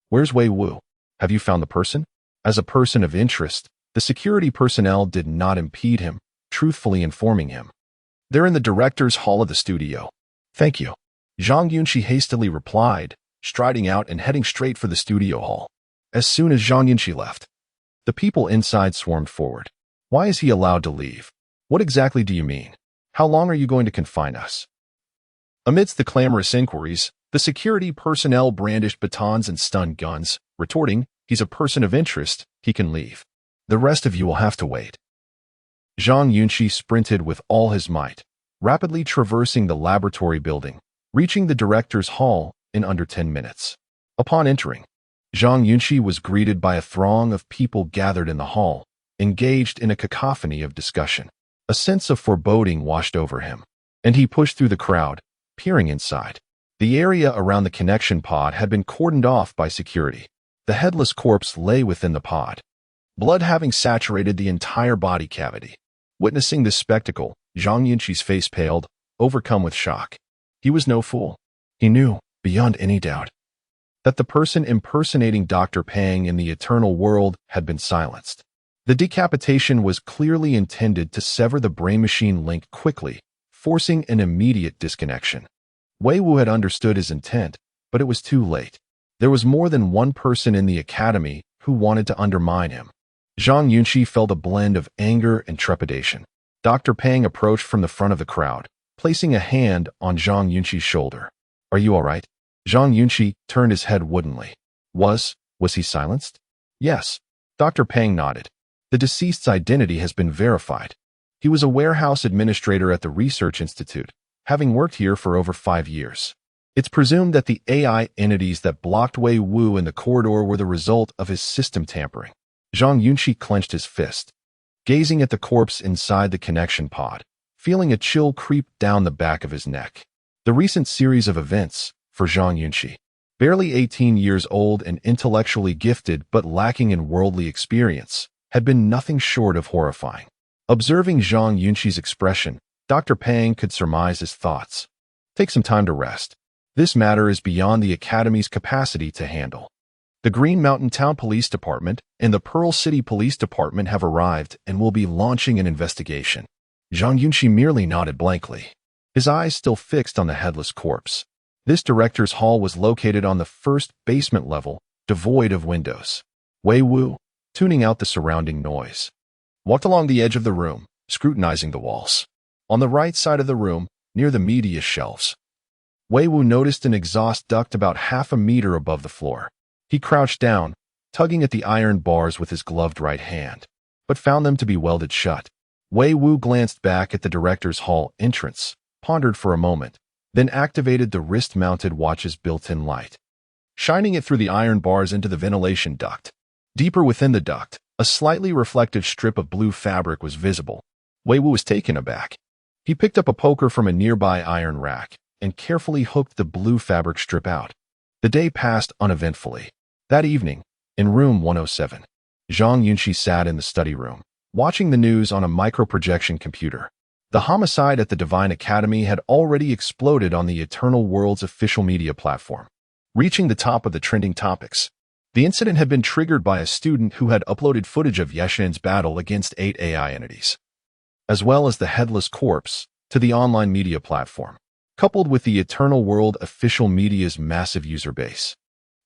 Where's Weiwu? Have you found the person? As a person of interest, the security personnel did not impede him, truthfully informing him. They're in the director's hall of the studio. Thank you. Zhang Yunxi hastily replied, striding out and heading straight for the studio hall. As soon as Zhang Yunxi left, the people inside swarmed forward. Why is he allowed to leave? What exactly do you mean? How long are you going to confine us? Amidst the clamorous inquiries, the security personnel brandished batons and stun guns, retorting, he's a person of interest, he can leave. The rest of you will have to wait. Zhang Yunxi sprinted with all his might, rapidly traversing the laboratory building, reaching the director's hall in under 10 minutes. Upon entering, Zhang Yunxi was greeted by a throng of people gathered in the hall, engaged in a cacophony of discussion. A sense of foreboding washed over him, and he pushed through the crowd, peering inside. The area around the connection pod had been cordoned off by security. The headless corpse lay within the pod, blood having saturated the entire body cavity. Witnessing this spectacle, Zhang Yunxi's face paled, overcome with shock. He was no fool. He knew, beyond any doubt, that the person impersonating Dr. Peng in the eternal world had been silenced. The decapitation was clearly intended to sever the brain-machine link quickly, forcing an immediate disconnection. Weiwu had understood his intent, but it was too late. There was more than one person in the academy who wanted to undermine him. Zhang Yunxi felt a blend of anger and trepidation. Dr. Peng approached from the front of the crowd, placing a hand on Zhang Yunxi's shoulder. Are you all right? Zhang Yunxi turned his head woodenly. Was he silenced? Yes. Dr. Peng nodded. The deceased's identity has been verified. He was a warehouse administrator at the Research Institute, having worked here for over 5 years. It's presumed that the AI entities that blocked Weiwu in the corridor were the result of his system tampering. Zhang Yunxi clenched his fist, gazing at the corpse inside the connection pod, feeling a chill creep down the back of his neck. The recent series of events, for Zhang Yunxi, barely 18 years old and intellectually gifted but lacking in worldly experience, had been nothing short of horrifying. Observing Zhang Yunxi's expression, Dr. Peng could surmise his thoughts. Take some time to rest. This matter is beyond the Academy's capacity to handle. The Green Mountain Town Police Department and the Pearl City Police Department have arrived and will be launching an investigation. Zhang Yunxi merely nodded blankly, his eyes still fixed on the headless corpse. This director's hall was located on the first basement level, devoid of windows. Weiwu, tuning out the surrounding noise, walked along the edge of the room, scrutinizing the walls. On the right side of the room, near the media shelves, Wei Wu noticed an exhaust duct about half a meter above the floor. He crouched down, tugging at the iron bars with his gloved right hand, but found them to be welded shut. Wei Wu glanced back at the director's hall entrance, pondered for a moment, then activated the wrist-mounted watch's built-in light, shining it through the iron bars into the ventilation duct. Deeper within the duct, a slightly reflective strip of blue fabric was visible. Wei Wu was taken aback. He picked up a poker from a nearby iron rack and carefully hooked the blue fabric strip out. The day passed uneventfully. That evening, in room 107, Zhang Yunxi sat in the study room, watching the news on a microprojection computer. The homicide at the Divine Academy had already exploded on the Eternal World's official media platform, reaching the top of the trending topics. The incident had been triggered by a student who had uploaded footage of Yeshin's battle against 8 AI entities, as well as the headless corpse, to the online media platform. Coupled with the Eternal World official media's massive user base,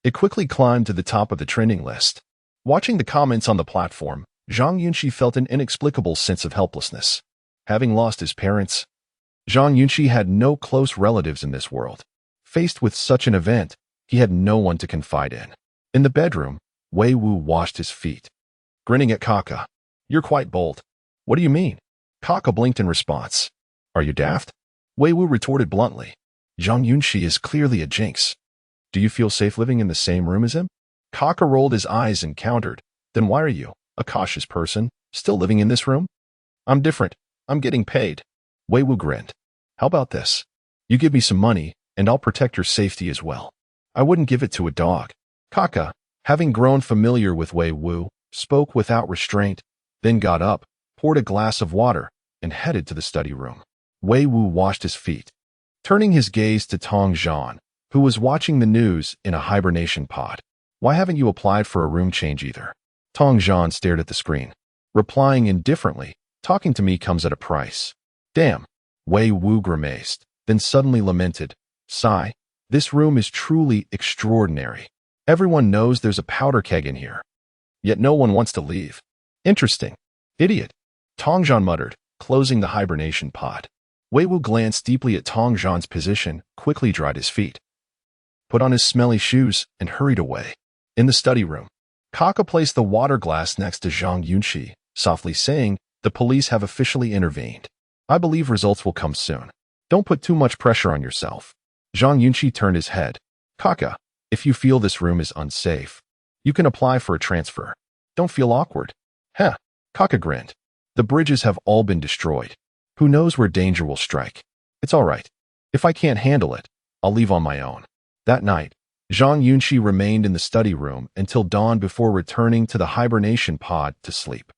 it quickly climbed to the top of the trending list. Watching the comments on the platform, Zhang Yunxi felt an inexplicable sense of helplessness. Having lost his parents, Zhang Yunxi had no close relatives in this world. Faced with such an event, he had no one to confide in. In the bedroom, Wei Wu washed his feet, grinning at Kaka. "You're quite bold." "What do you mean?" Kaka blinked in response. "Are you daft?" Wei Wu retorted bluntly. "Zhang Yunxi is clearly a jinx. Do you feel safe living in the same room as him?" Kaka rolled his eyes and countered. "Then why are you, a cautious person, still living in this room?" "I'm different. I'm getting paid." Wei Wu grinned. "How about this? You give me some money, and I'll protect your safety as well." "I wouldn't give it to a dog." Kaka, having grown familiar with Wei Wu, spoke without restraint, then got up, poured a glass of water, and headed to the study room. Wei Wu washed his feet, turning his gaze to Tong Zhan, who was watching the news in a hibernation pod. "Why haven't you applied for a room change either?" Tong Zhan stared at the screen, replying indifferently, "Talking to me comes at a price." "Damn," Wei Wu grimaced, then suddenly lamented, "Sigh, this room is truly extraordinary. Everyone knows there's a powder keg in here, yet no one wants to leave. Interesting. Idiot," Tong Zhan muttered, closing the hibernation pod. Wei Wu glanced deeply at Tong Zhan's position, quickly dried his feet, put on his smelly shoes, and hurried away. In the study room, Kaka placed the water glass next to Zhang Yunxi, softly saying, "The police have officially intervened. I believe results will come soon. Don't put too much pressure on yourself." Zhang Yunxi turned his head. "Kaka, if you feel this room is unsafe, you can apply for a transfer. Don't feel awkward." "Heh," Kaka grinned. "The bridges have all been destroyed. Who knows where danger will strike? It's all right. If I can't handle it, I'll leave on my own." That night, Zhang Yunxi remained in the study room until dawn before returning to the hibernation pod to sleep.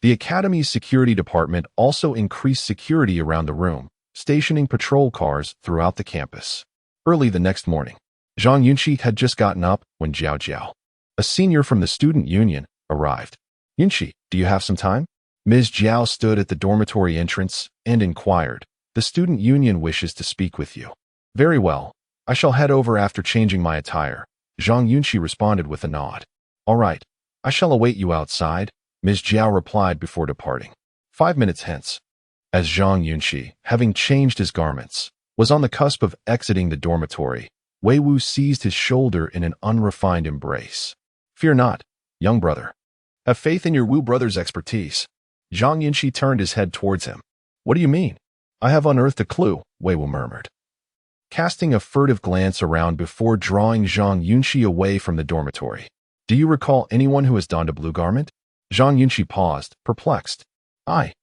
The Academy's security department also increased security around the room, stationing patrol cars throughout the campus. Early the next morning, Zhang Yunxi had just gotten up when Jiao Jiao, a senior from the student union, arrived. "Yunxi, do you have some time?" Ms. Jiao stood at the dormitory entrance and inquired, "The student union wishes to speak with you." "Very well. I shall head over after changing my attire," Zhang Yunxi responded with a nod. "All right. I shall await you outside," Ms. Jiao replied before departing. 5 minutes hence, as Zhang Yunxi, having changed his garments, was on the cusp of exiting the dormitory, Wei Wu seized his shoulder in an unrefined embrace. "Fear not, young brother. Have faith in your Wu brother's expertise." Zhang Yunxi turned his head towards him. "What do you mean?" "I have unearthed a clue," Wei Wu murmured, casting a furtive glance around before drawing Zhang Yunxi away from the dormitory. "Do you recall anyone who has donned a blue garment?" Zhang Yunxi paused, perplexed. I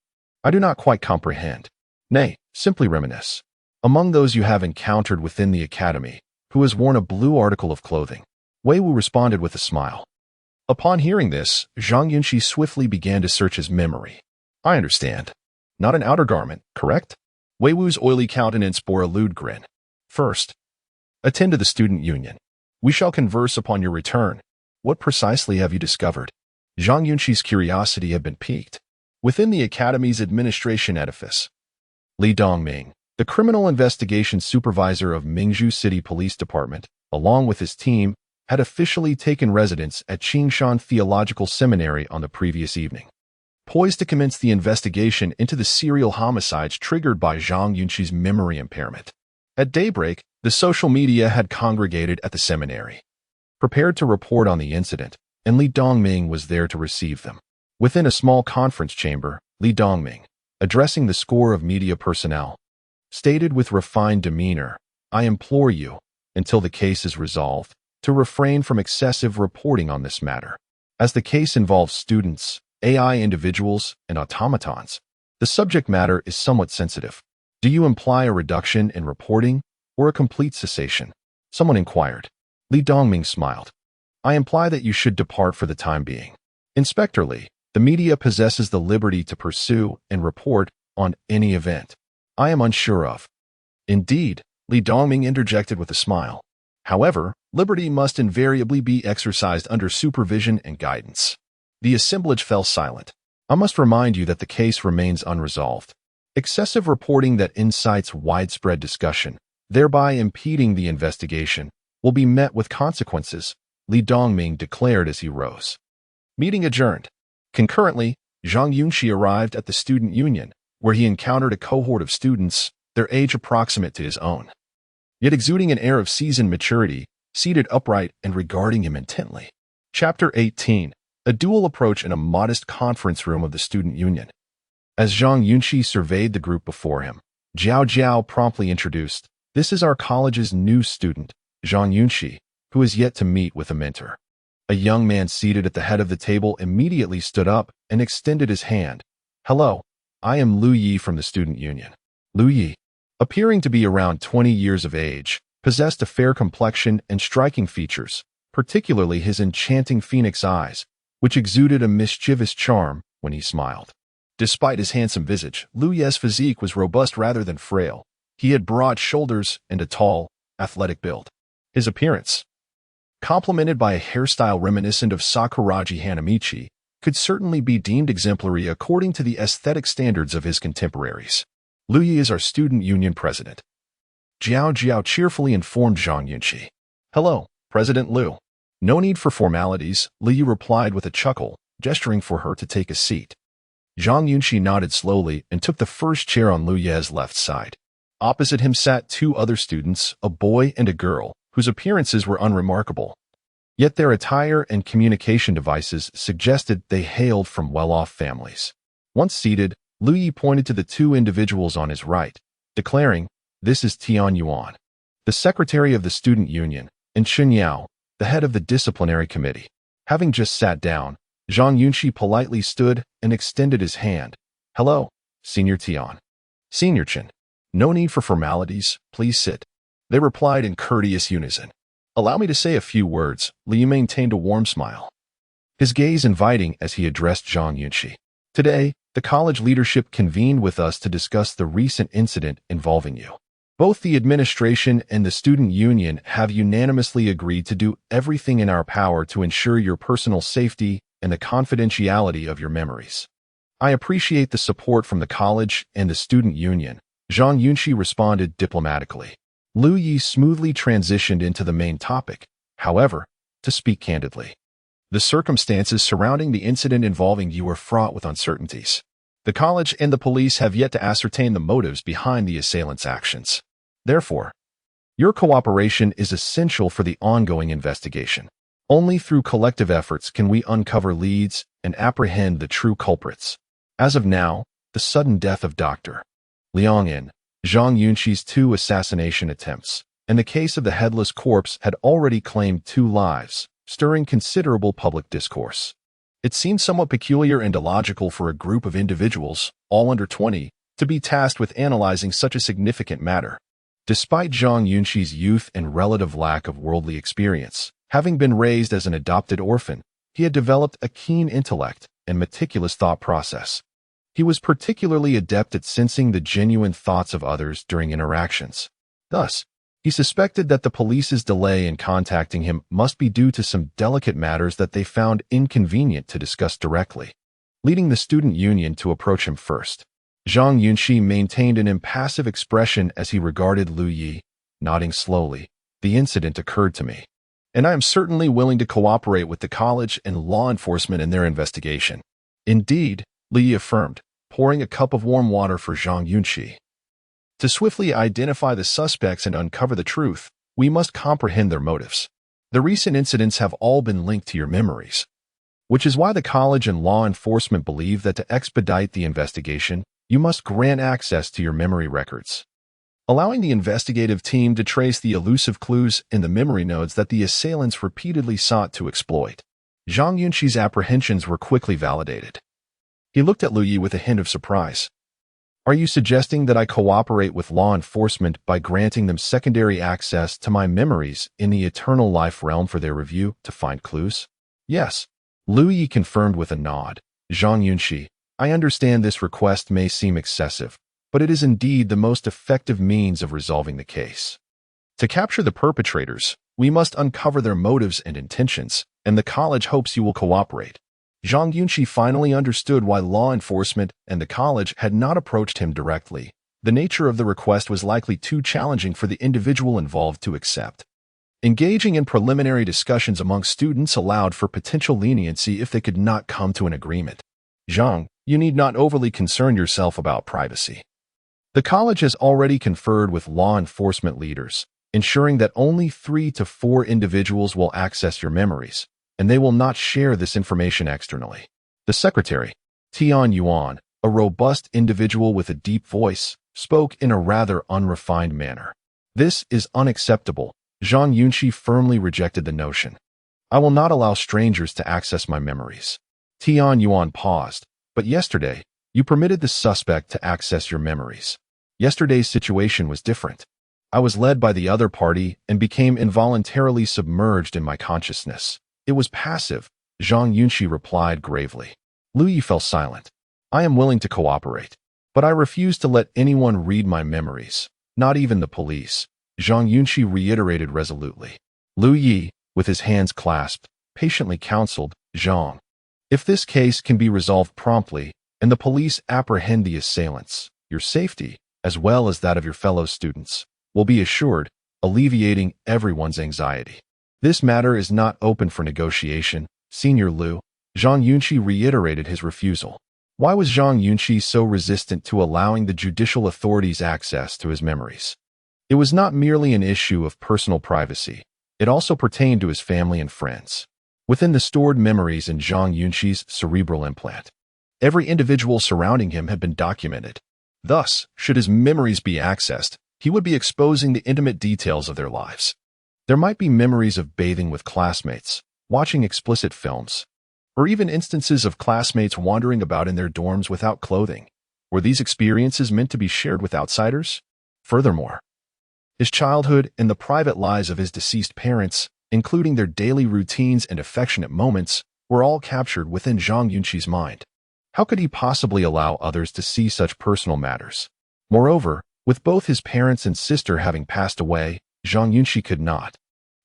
do not quite comprehend." "Nay, simply reminisce. Among those you have encountered within the academy, who has worn a blue article of clothing?" Wei Wu responded with a smile. Upon hearing this, Zhang Yunxi swiftly began to search his memory. "I understand. Not an outer garment, correct?" Wei Wu's oily countenance bore a lewd grin. "First, attend to the student union. We shall converse upon your return. What precisely have you discovered?" Zhang Yunxi's curiosity had been piqued. Within the academy's administration edifice, Li Dongming, the criminal investigation supervisor of Mingzhu City Police Department, along with his team, had officially taken residence at Qingshan Theological Seminary on the previous evening, poised to commence the investigation into the serial homicides triggered by Zhang Yunxi's memory impairment. At daybreak, The social media had congregated at the seminary, prepared to report on the incident, and Li Dongming was there to receive them. Within a small conference chamber, Li Dongming, addressing the score of media personnel, stated with refined demeanor, "I implore you, until the case is resolved, to refrain from excessive reporting on this matter. As the case involves students, AI individuals, and automatons, the subject matter is somewhat sensitive. Do you imply a reduction in reporting or a complete cessation?" Someone inquired. Li Dongming smiled. "I imply that you should depart for the time being. Inspector Li, the media possesses the liberty to pursue and report on any event I am unsure of." "Indeed," Li Dongming interjected with a smile. "However, liberty must invariably be exercised under supervision and guidance." The assemblage fell silent. "I must remind you that the case remains unresolved. Excessive reporting that incites widespread discussion, thereby impeding the investigation, will be met with consequences," Li Dongming declared as he rose. Meeting adjourned. Concurrently, Zhang Yunxi arrived at the student union, where he encountered a cohort of students, their age approximate to his own, yet exuding an air of seasoned maturity, seated upright and regarding him intently. Chapter 18. A dual approach in a modest conference room of the student union. As Zhang Yunxi surveyed the group before him, Jiao Jiao promptly introduced, "This is our college's new student, Zhang Yunxi, who is yet to meet with a mentor." A young man seated at the head of the table immediately stood up and extended his hand. "Hello, I am Lu Yi from the student union." Lu Yi, appearing to be around 20 years of age, possessed a fair complexion and striking features, particularly his enchanting phoenix eyes, which exuded a mischievous charm when he smiled. Despite his handsome visage, Lu Yi's physique was robust rather than frail. He had broad shoulders and a tall, athletic build. His appearance, complemented by a hairstyle reminiscent of Sakuragi Hanamichi, could certainly be deemed exemplary according to the aesthetic standards of his contemporaries. "Lu Yi is our student union president," Jiao Jiao cheerfully informed Zhang Yunxi. "Hello, President Lu." "No need for formalities," Lu Yi replied with a chuckle, gesturing for her to take a seat. Zhang Yunxi nodded slowly and took the first chair on Lu Yi's left side. Opposite him sat two other students, a boy and a girl, whose appearances were unremarkable. Yet their attire and communication devices suggested they hailed from well-off families. Once seated, Lu Yi pointed to the two individuals on his right, declaring, "This is Tian Yuan, the secretary of the student union, and Chen Yao, the head of the disciplinary committee." Having just sat down, Zhang Yunxi politely stood and extended his hand. "Hello, Senior Tian." "Senior Chen. No need for formalities, please sit," they replied in courteous unison. "Allow me to say a few words." Li maintained a warm smile, his gaze inviting as he addressed Zhang Yunxi. "Today, the college leadership convened with us to discuss the recent incident involving you. Both the administration and the student union have unanimously agreed to do everything in our power to ensure your personal safety and the confidentiality of your memories. I appreciate the support from the college and the student union," Zhang Yunxi responded diplomatically. Lu Yi smoothly transitioned into the main topic, however, to speak candidly. "The circumstances surrounding the incident involving you are fraught with uncertainties. The college and the police have yet to ascertain the motives behind the assailants' actions. Therefore, your cooperation is essential for the ongoing investigation. Only through collective efforts can we uncover leads and apprehend the true culprits." As of now, the sudden death of Dr. Liang In, Zhang Yunxi's two assassination attempts, and the case of the headless corpse had already claimed 2 lives, stirring considerable public discourse. It seemed somewhat peculiar and illogical for a group of individuals, all under 20, to be tasked with analyzing such a significant matter. Despite Zhang Yunxi's youth and relative lack of worldly experience, having been raised as an adopted orphan, he had developed a keen intellect and meticulous thought process. He was particularly adept at sensing the genuine thoughts of others during interactions. Thus, he suspected that the police's delay in contacting him must be due to some delicate matters that they found inconvenient to discuss directly. Leading the student union to approach him first, Zhang Yunxi maintained an impassive expression as he regarded Lu Yi, nodding slowly. "The incident occurred to me, and I am certainly willing to cooperate with the college and law enforcement in their investigation." "Indeed," Lu Yi affirmed, pouring a cup of warm water for Zhang Yunxi. To swiftly identify the suspects and uncover the truth, we must comprehend their motives. The recent incidents have all been linked to your memories, which is why the college and law enforcement believe that to expedite the investigation, you must grant access to your memory records, allowing the investigative team to trace the elusive clues in the memory nodes that the assailants repeatedly sought to exploit. Zhang Yunxi's apprehensions were quickly validated. He looked at Lu Yi with a hint of surprise. Are you suggesting that I cooperate with law enforcement by granting them secondary access to my memories in the eternal life realm for their review to find clues? Yes, Lu Yi confirmed with a nod. Zhang Yunxi, I understand this request may seem excessive, but it is indeed the most effective means of resolving the case. To capture the perpetrators, we must uncover their motives and intentions, and the college hopes you will cooperate. Zhang Yunxi finally understood why law enforcement and the college had not approached him directly. The nature of the request was likely too challenging for the individual involved to accept. Engaging in preliminary discussions among students allowed for potential leniency if they could not come to an agreement. Zhang, you need not overly concern yourself about privacy. The college has already conferred with law enforcement leaders, ensuring that only 3 to 4 individuals will access your memories, and they will not share this information externally. The secretary, Tian Yuan, a robust individual with a deep voice, spoke in a rather unrefined manner. This is unacceptable. Zhang Yunxi firmly rejected the notion. I will not allow strangers to access my memories. Tian Yuan paused, but yesterday, you permitted the suspect to access your memories. Yesterday's situation was different. I was led by the other party and became involuntarily submerged in my consciousness. It was passive, Zhang Yunxi replied gravely. Lu Yi fell silent. I am willing to cooperate, but I refuse to let anyone read my memories, not even the police, Zhang Yunxi reiterated resolutely. Lu Yi, with his hands clasped, patiently counseled, Zhang, if this case can be resolved promptly and the police apprehend the assailants, your safety, as well as that of your fellow students, will be assured, alleviating everyone's anxiety. This matter is not open for negotiation, Senior Lu. Zhang Yunxi reiterated his refusal. Why was Zhang Yunxi so resistant to allowing the judicial authorities access to his memories? It was not merely an issue of personal privacy. It also pertained to his family and friends. Within the stored memories in Zhang Yunxi's cerebral implant, every individual surrounding him had been documented. Thus, should his memories be accessed, he would be exposing the intimate details of their lives. There might be memories of bathing with classmates, watching explicit films, or even instances of classmates wandering about in their dorms without clothing. Were these experiences meant to be shared with outsiders? Furthermore, his childhood and the private lives of his deceased parents, including their daily routines and affectionate moments, were all captured within Zhang Yunxi's mind. How could he possibly allow others to see such personal matters? Moreover, with both his parents and sister having passed away, Zhang Yunxi could not,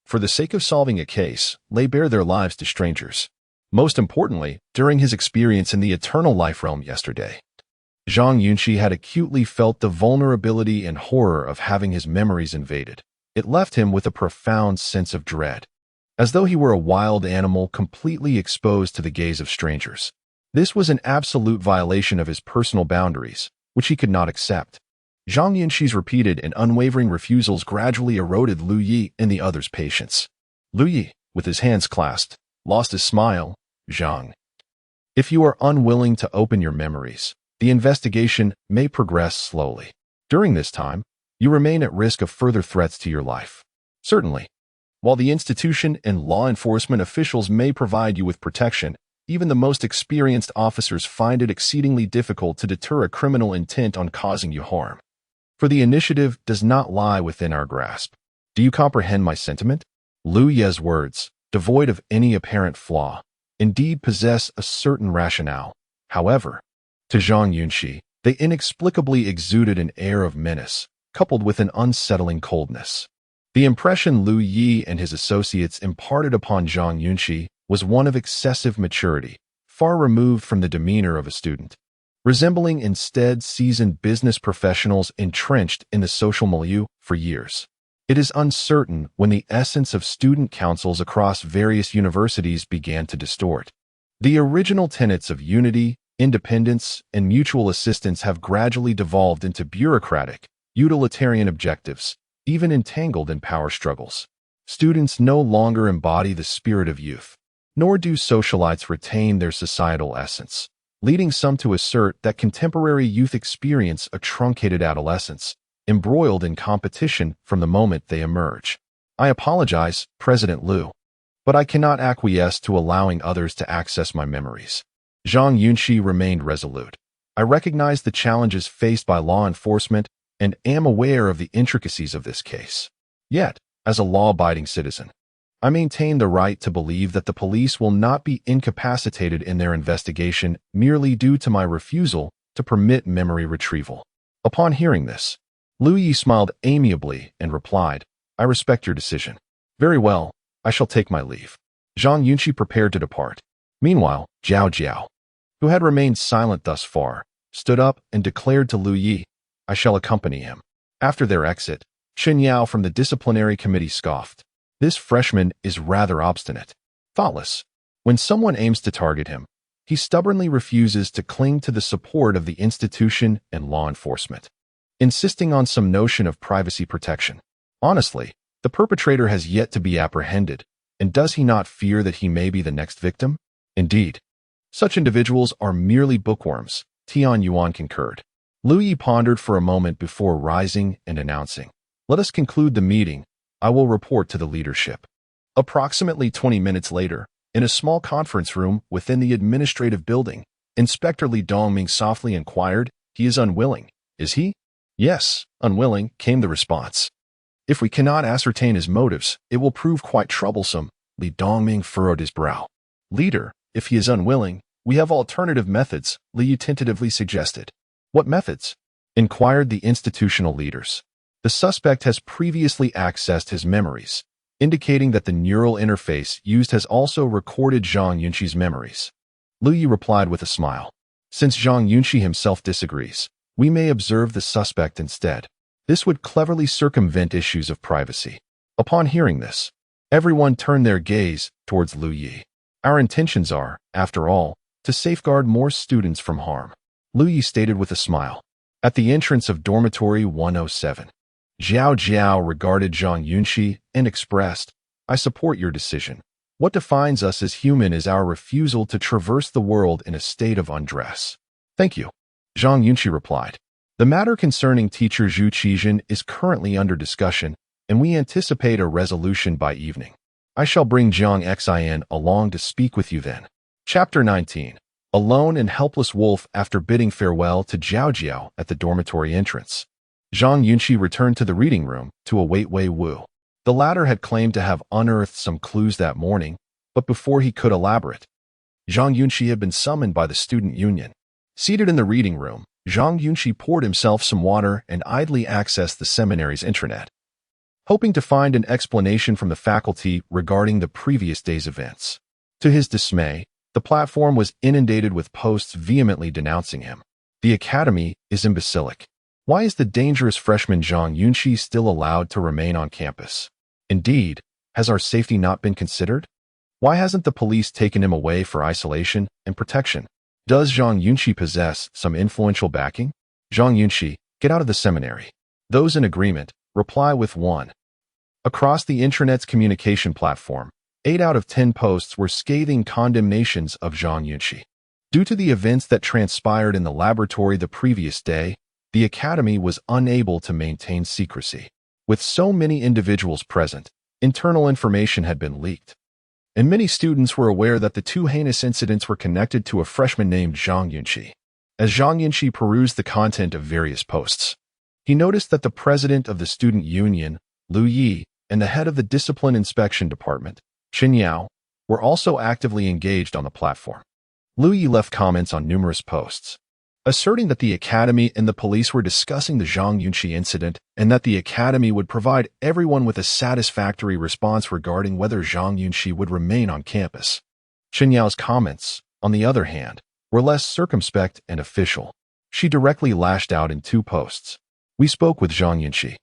for the sake of solving a case, lay bare their lives to strangers. Most importantly, during his experience in the eternal life realm yesterday, Zhang Yunxi had acutely felt the vulnerability and horror of having his memories invaded. It left him with a profound sense of dread, as though he were a wild animal completely exposed to the gaze of strangers. This was an absolute violation of his personal boundaries, which he could not accept. Zhang Yunxi's repeated and unwavering refusals gradually eroded Lu Yi and the others' patience. Lu Yi, with his hands clasped, lost his smile. Zhang, if you are unwilling to open your memories, the investigation may progress slowly. During this time, you remain at risk of further threats to your life. Certainly, while the institution and law enforcement officials may provide you with protection, even the most experienced officers find it exceedingly difficult to deter a criminal intent on causing you harm. For the initiative does not lie within our grasp. Do you comprehend my sentiment? Lu Ye's words, devoid of any apparent flaw, indeed possess a certain rationale. However, to Zhang Yunxi, they inexplicably exuded an air of menace, coupled with an unsettling coldness. The impression Lu Yi and his associates imparted upon Zhang Yunxi was one of excessive maturity, far removed from the demeanor of a student, resembling instead seasoned business professionals entrenched in the social milieu for years. It is uncertain when the essence of student councils across various universities began to distort. The original tenets of unity, independence, and mutual assistance have gradually devolved into bureaucratic, utilitarian objectives, even entangled in power struggles. Students no longer embody the spirit of youth, nor do socialites retain their societal essence, leading some to assert that contemporary youth experience a truncated adolescence, embroiled in competition from the moment they emerge. I apologize, President Liu, but I cannot acquiesce to allowing others to access my memories. Zhang Yunxi remained resolute. I recognize the challenges faced by law enforcement and am aware of the intricacies of this case. Yet, as a law-abiding citizen, I maintain the right to believe that the police will not be incapacitated in their investigation merely due to my refusal to permit memory retrieval. Upon hearing this, Liu Yi smiled amiably and replied, I respect your decision. Very well, I shall take my leave. Zhang Yunxi prepared to depart. Meanwhile, Zhao Jiao, who had remained silent thus far, stood up and declared to Liu Yi, I shall accompany him. After their exit, Chen Yao from the disciplinary committee scoffed. This freshman is rather obstinate. Thoughtless. When someone aims to target him, he stubbornly refuses to cling to the support of the institution and law enforcement, insisting on some notion of privacy protection. Honestly, the perpetrator has yet to be apprehended, and does he not fear that he may be the next victim? Indeed, such individuals are merely bookworms, Tian Yuan concurred. Liu Yi pondered for a moment before rising and announcing, Let us conclude the meeting. I will report to the leadership. Approximately 20 minutes later, in a small conference room within the administrative building, Inspector Li Dongming softly inquired, He is unwilling, is he? Yes, unwilling, came the response. If we cannot ascertain his motives, it will prove quite troublesome. Li Dongming furrowed his brow. Leader, if he is unwilling, we have alternative methods, Li Yu tentatively suggested. What methods? Inquired the institutional leaders. The suspect has previously accessed his memories, indicating that the neural interface used has also recorded Zhang Yunxi's memories. Liu Yi replied with a smile. Since Zhang Yunxi himself disagrees, we may observe the suspect instead. This would cleverly circumvent issues of privacy. Upon hearing this, everyone turned their gaze towards Liu Yi. Our intentions are, after all, to safeguard more students from harm, Liu Yi stated with a smile. At the entrance of dormitory 107, Zhao Jiao regarded Zhang Yunxi and expressed, I support your decision. What defines us as human is our refusal to traverse the world in a state of undress. Thank you. Zhang Yunxi replied. The matter concerning teacher Zhu Qizhen is currently under discussion, and we anticipate a resolution by evening. I shall bring Jiang Xin along to speak with you then. Chapter 19. A lone and helpless wolf after bidding farewell to Zhao Jiao at the dormitory entrance. Zhang Yunxi returned to the reading room to await Wei Wu. The latter had claimed to have unearthed some clues that morning, but before he could elaborate, Zhang Yunxi had been summoned by the student union. Seated in the reading room, Zhang Yunxi poured himself some water and idly accessed the seminary's intranet, hoping to find an explanation from the faculty regarding the previous day's events. To his dismay, the platform was inundated with posts vehemently denouncing him. The academy is imbecilic. Why is the dangerous freshman Zhang Yunxi still allowed to remain on campus? Indeed, has our safety not been considered? Why hasn't the police taken him away for isolation and protection? Does Zhang Yunxi possess some influential backing? Zhang Yunxi, get out of the seminary. Those in agreement, reply with 1. Across the intranet's communication platform, 8 out of 10 posts were scathing condemnations of Zhang Yunxi. Due to the events that transpired in the laboratory the previous day, the academy was unable to maintain secrecy. With so many individuals present, internal information had been leaked, and many students were aware that the 2 heinous incidents were connected to a freshman named Zhang Yunxi. As Zhang Yunxi perused the content of various posts, he noticed that the president of the student union, Liu Yi, and the head of the discipline inspection department, Chen Yao, were also actively engaged on the platform. Liu Yi left comments on numerous posts, asserting that the academy and the police were discussing the Zhang Yunxi incident and that the academy would provide everyone with a satisfactory response regarding whether Zhang Yunxi would remain on campus. Chen Yao's comments, on the other hand, were less circumspect and official. She directly lashed out in 2 posts. We spoke with Zhang Yunxi,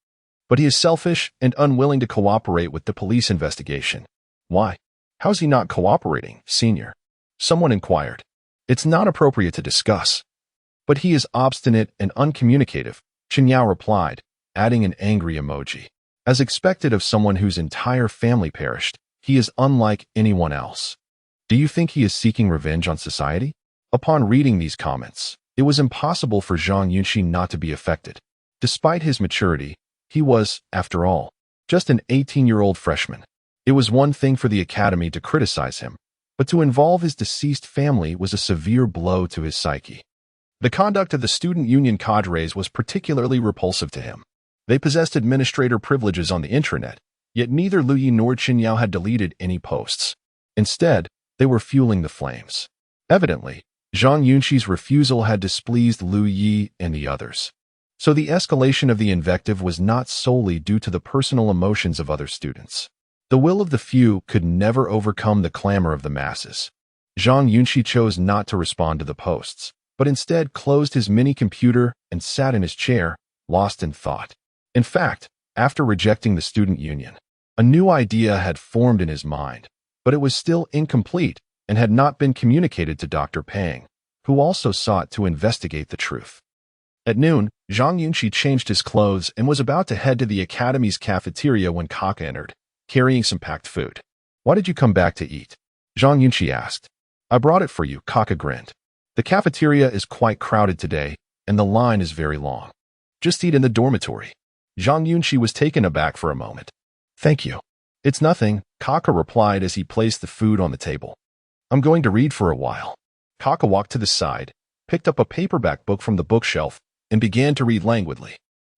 but he is selfish and unwilling to cooperate with the police investigation. Why? How's he not cooperating, senior? Someone inquired. It's not appropriate to discuss. But he is obstinate and uncommunicative, Chen Yao replied. adding an angry emoji. As expected of someone whose entire family perished, he is unlike anyone else. Do you think he is seeking revenge on society? Upon reading these comments, it was impossible for Zhang Yunxi not to be affected. Despite his maturity, he was, after all, just an 18-year-old freshman. It was one thing for the academy to criticize him, but to involve his deceased family was a severe blow to his psyche. The conduct of the student union cadres was particularly repulsive to him. They possessed administrator privileges on the intranet, yet neither Lu Yi nor Qin Yao had deleted any posts. Instead, they were fueling the flames. Evidently, Zhang Yunxi's refusal had displeased Lu Yi and the others. So the escalation of the invective was not solely due to the personal emotions of other students. The will of the few could never overcome the clamor of the masses. Zhang Yunxi chose not to respond to the posts, but instead closed his mini-computer and sat in his chair, lost in thought. In fact, after rejecting the student union, a new idea had formed in his mind, but it was still incomplete and had not been communicated to Dr. Pang, who also sought to investigate the truth. At noon, Zhang Yunxi changed his clothes and was about to head to the academy's cafeteria when Kaka entered, carrying some packed food. "Why did you come back to eat?" Zhang Yunxi asked. "I brought it for you," Kaka grinned. "The cafeteria is quite crowded today, and the line is very long. Just eat in the dormitory." Zhang Yunxi was taken aback for a moment. "Thank you." "It's nothing," Kaka replied as he placed the food on the table. "I'm going to read for a while." Kaka walked to the side, picked up a paperback book from the bookshelf, and began to read languidly.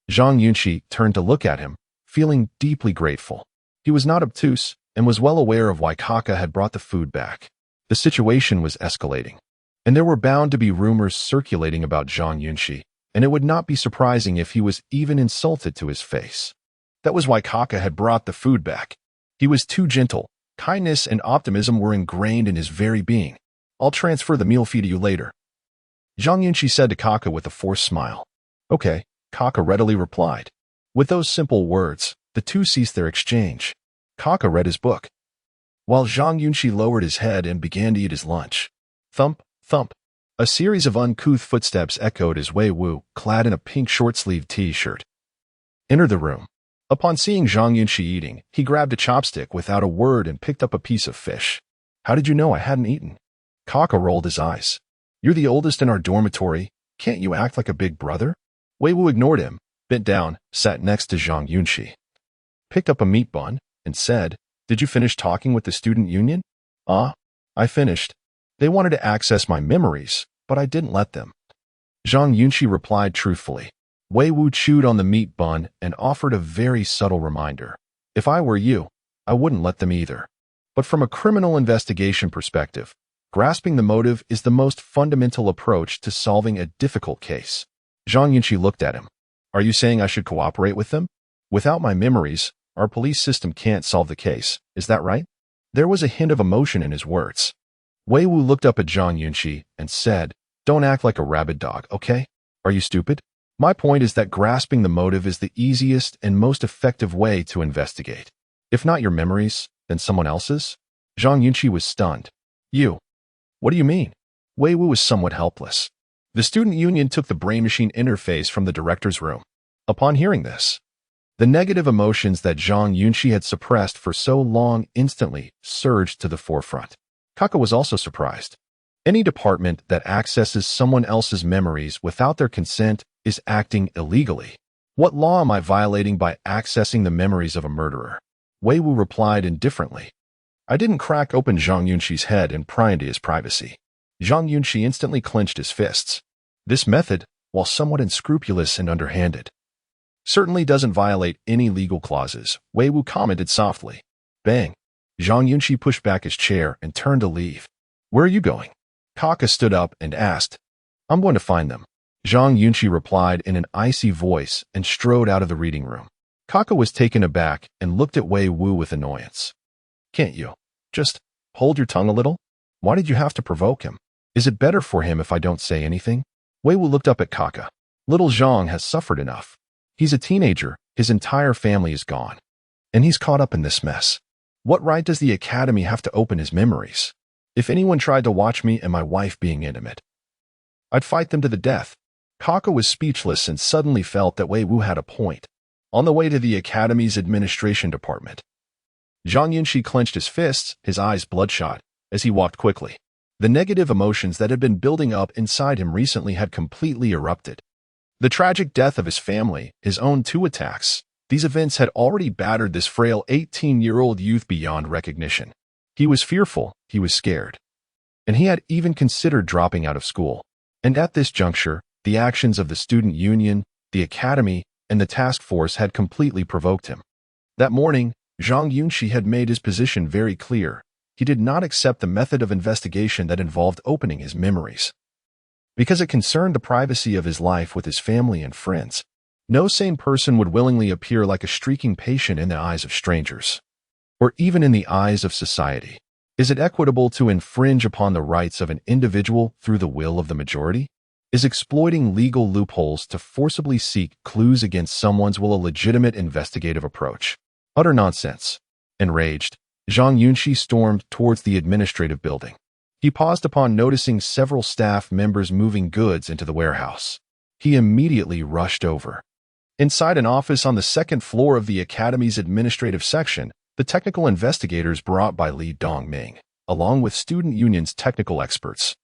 Zhang Yunxi turned to look at him, feeling deeply grateful. He was not obtuse and was well aware of why Kaka had brought the food back. The situation was escalating, and there were bound to be rumors circulating about Zhang Yunxi, and it would not be surprising if he was even insulted to his face. That was why Kaka had brought the food back. He was too gentle. Kindness and optimism were ingrained in his very being. "I'll transfer the meal fee to you later," Zhang Yunxi said to Kaka with a forced smile. "Okay," Kaka readily replied. With those simple words, the two ceased their exchange. Kaka read his book, while Zhang Yunxi lowered his head and began to eat his lunch. Thump, thump. A series of uncouth footsteps echoed as Wei Wu, clad in a pink short-sleeved t-shirt, entered the room. Upon seeing Zhang Yunxi eating, he grabbed a chopstick without a word and picked up a piece of fish. "How did you know I hadn't eaten?" Kaka rolled his eyes. "You're the oldest in our dormitory. Can't you act like a big brother?" Wei Wu ignored him, bent down, sat next to Zhang Yunxi, picked up a meat bun, and said, "Did you finish talking with the student union?" I finished. They wanted to access my memories, but I didn't let them." Zhang Yunxi replied truthfully. Wei Wu chewed on the meat bun and offered a very subtle reminder. "If I were you, I wouldn't let them either." But from a criminal investigation perspective, grasping the motive is the most fundamental approach to solving a difficult case. Zhang Yunxi looked at him. "Are you saying I should cooperate with them? Without my memories, our police system can't solve the case, is that right?" There was a hint of emotion in his words. Wei Wu looked up at Zhang Yunxi and said, "Don't act like a rabid dog, okay? Are you stupid? My point is that grasping the motive is the easiest and most effective way to investigate. If not your memories, then someone else's?" Zhang Yunxi was stunned. "You? What do you mean?" Wei Wu was somewhat helpless. The student union took the brain machine interface from the director's room. Upon hearing this, the negative emotions that Zhang Yunxi had suppressed for so long instantly surged to the forefront. Kaka was also surprised. Any department that accesses someone else's memories without their consent is acting illegally. What law am I violating by accessing the memories of a murderer? Wei Wu replied indifferently. "I didn't crack open Zhang Yunxi's head and pry into his privacy." Zhang Yunxi instantly clenched his fists. This method, while somewhat unscrupulous and underhanded, certainly doesn't violate any legal clauses, Wei Wu commented softly. Bang! Zhang Yunxi pushed back his chair and turned to leave. "Where are you going?" Kaka stood up and asked. "I'm going to find them," Zhang Yunxi replied in an icy voice and strode out of the reading room. Kaka was taken aback and looked at Wei Wu with annoyance. "Can't you just hold your tongue a little? Why did you have to provoke him? Is it better for him if I don't say anything?" Wei Wu looked up at Kaka. "Little Zhang has suffered enough. He's a teenager, his entire family is gone, and he's caught up in this mess. What right does the academy have to open his memories? If anyone tried to watch me and my wife being intimate, I'd fight them to the death." Kaka was speechless and suddenly felt that Wei Wu had a point. On the way to the academy's administration department, Zhang Yunxi clenched his fists, his eyes bloodshot, as he walked quickly. The negative emotions that had been building up inside him recently had completely erupted. The tragic death of his family, his own 2 attacks, these events had already battered this frail 18-year-old youth beyond recognition. He was fearful, he was scared, and he had even considered dropping out of school. And at this juncture, the actions of the student union, the academy, and the task force had completely provoked him. That morning, Zhang Yunxi had made his position very clear. He did not accept the method of investigation that involved opening his memories, because it concerned the privacy of his life with his family and friends. No sane person would willingly appear like a streaking patient in the eyes of strangers, or even in the eyes of society. Is it equitable to infringe upon the rights of an individual through the will of the majority? Is exploiting legal loopholes to forcibly seek clues against someone's will a legitimate investigative approach? Utter nonsense. Enraged, Zhang Yunxi stormed towards the administrative building. He paused upon noticing several staff members moving goods into the warehouse. He immediately rushed over. Inside an office on the 2nd floor of the academy's administrative section, the technical investigators brought by Li Dongming, along with student union's technical experts,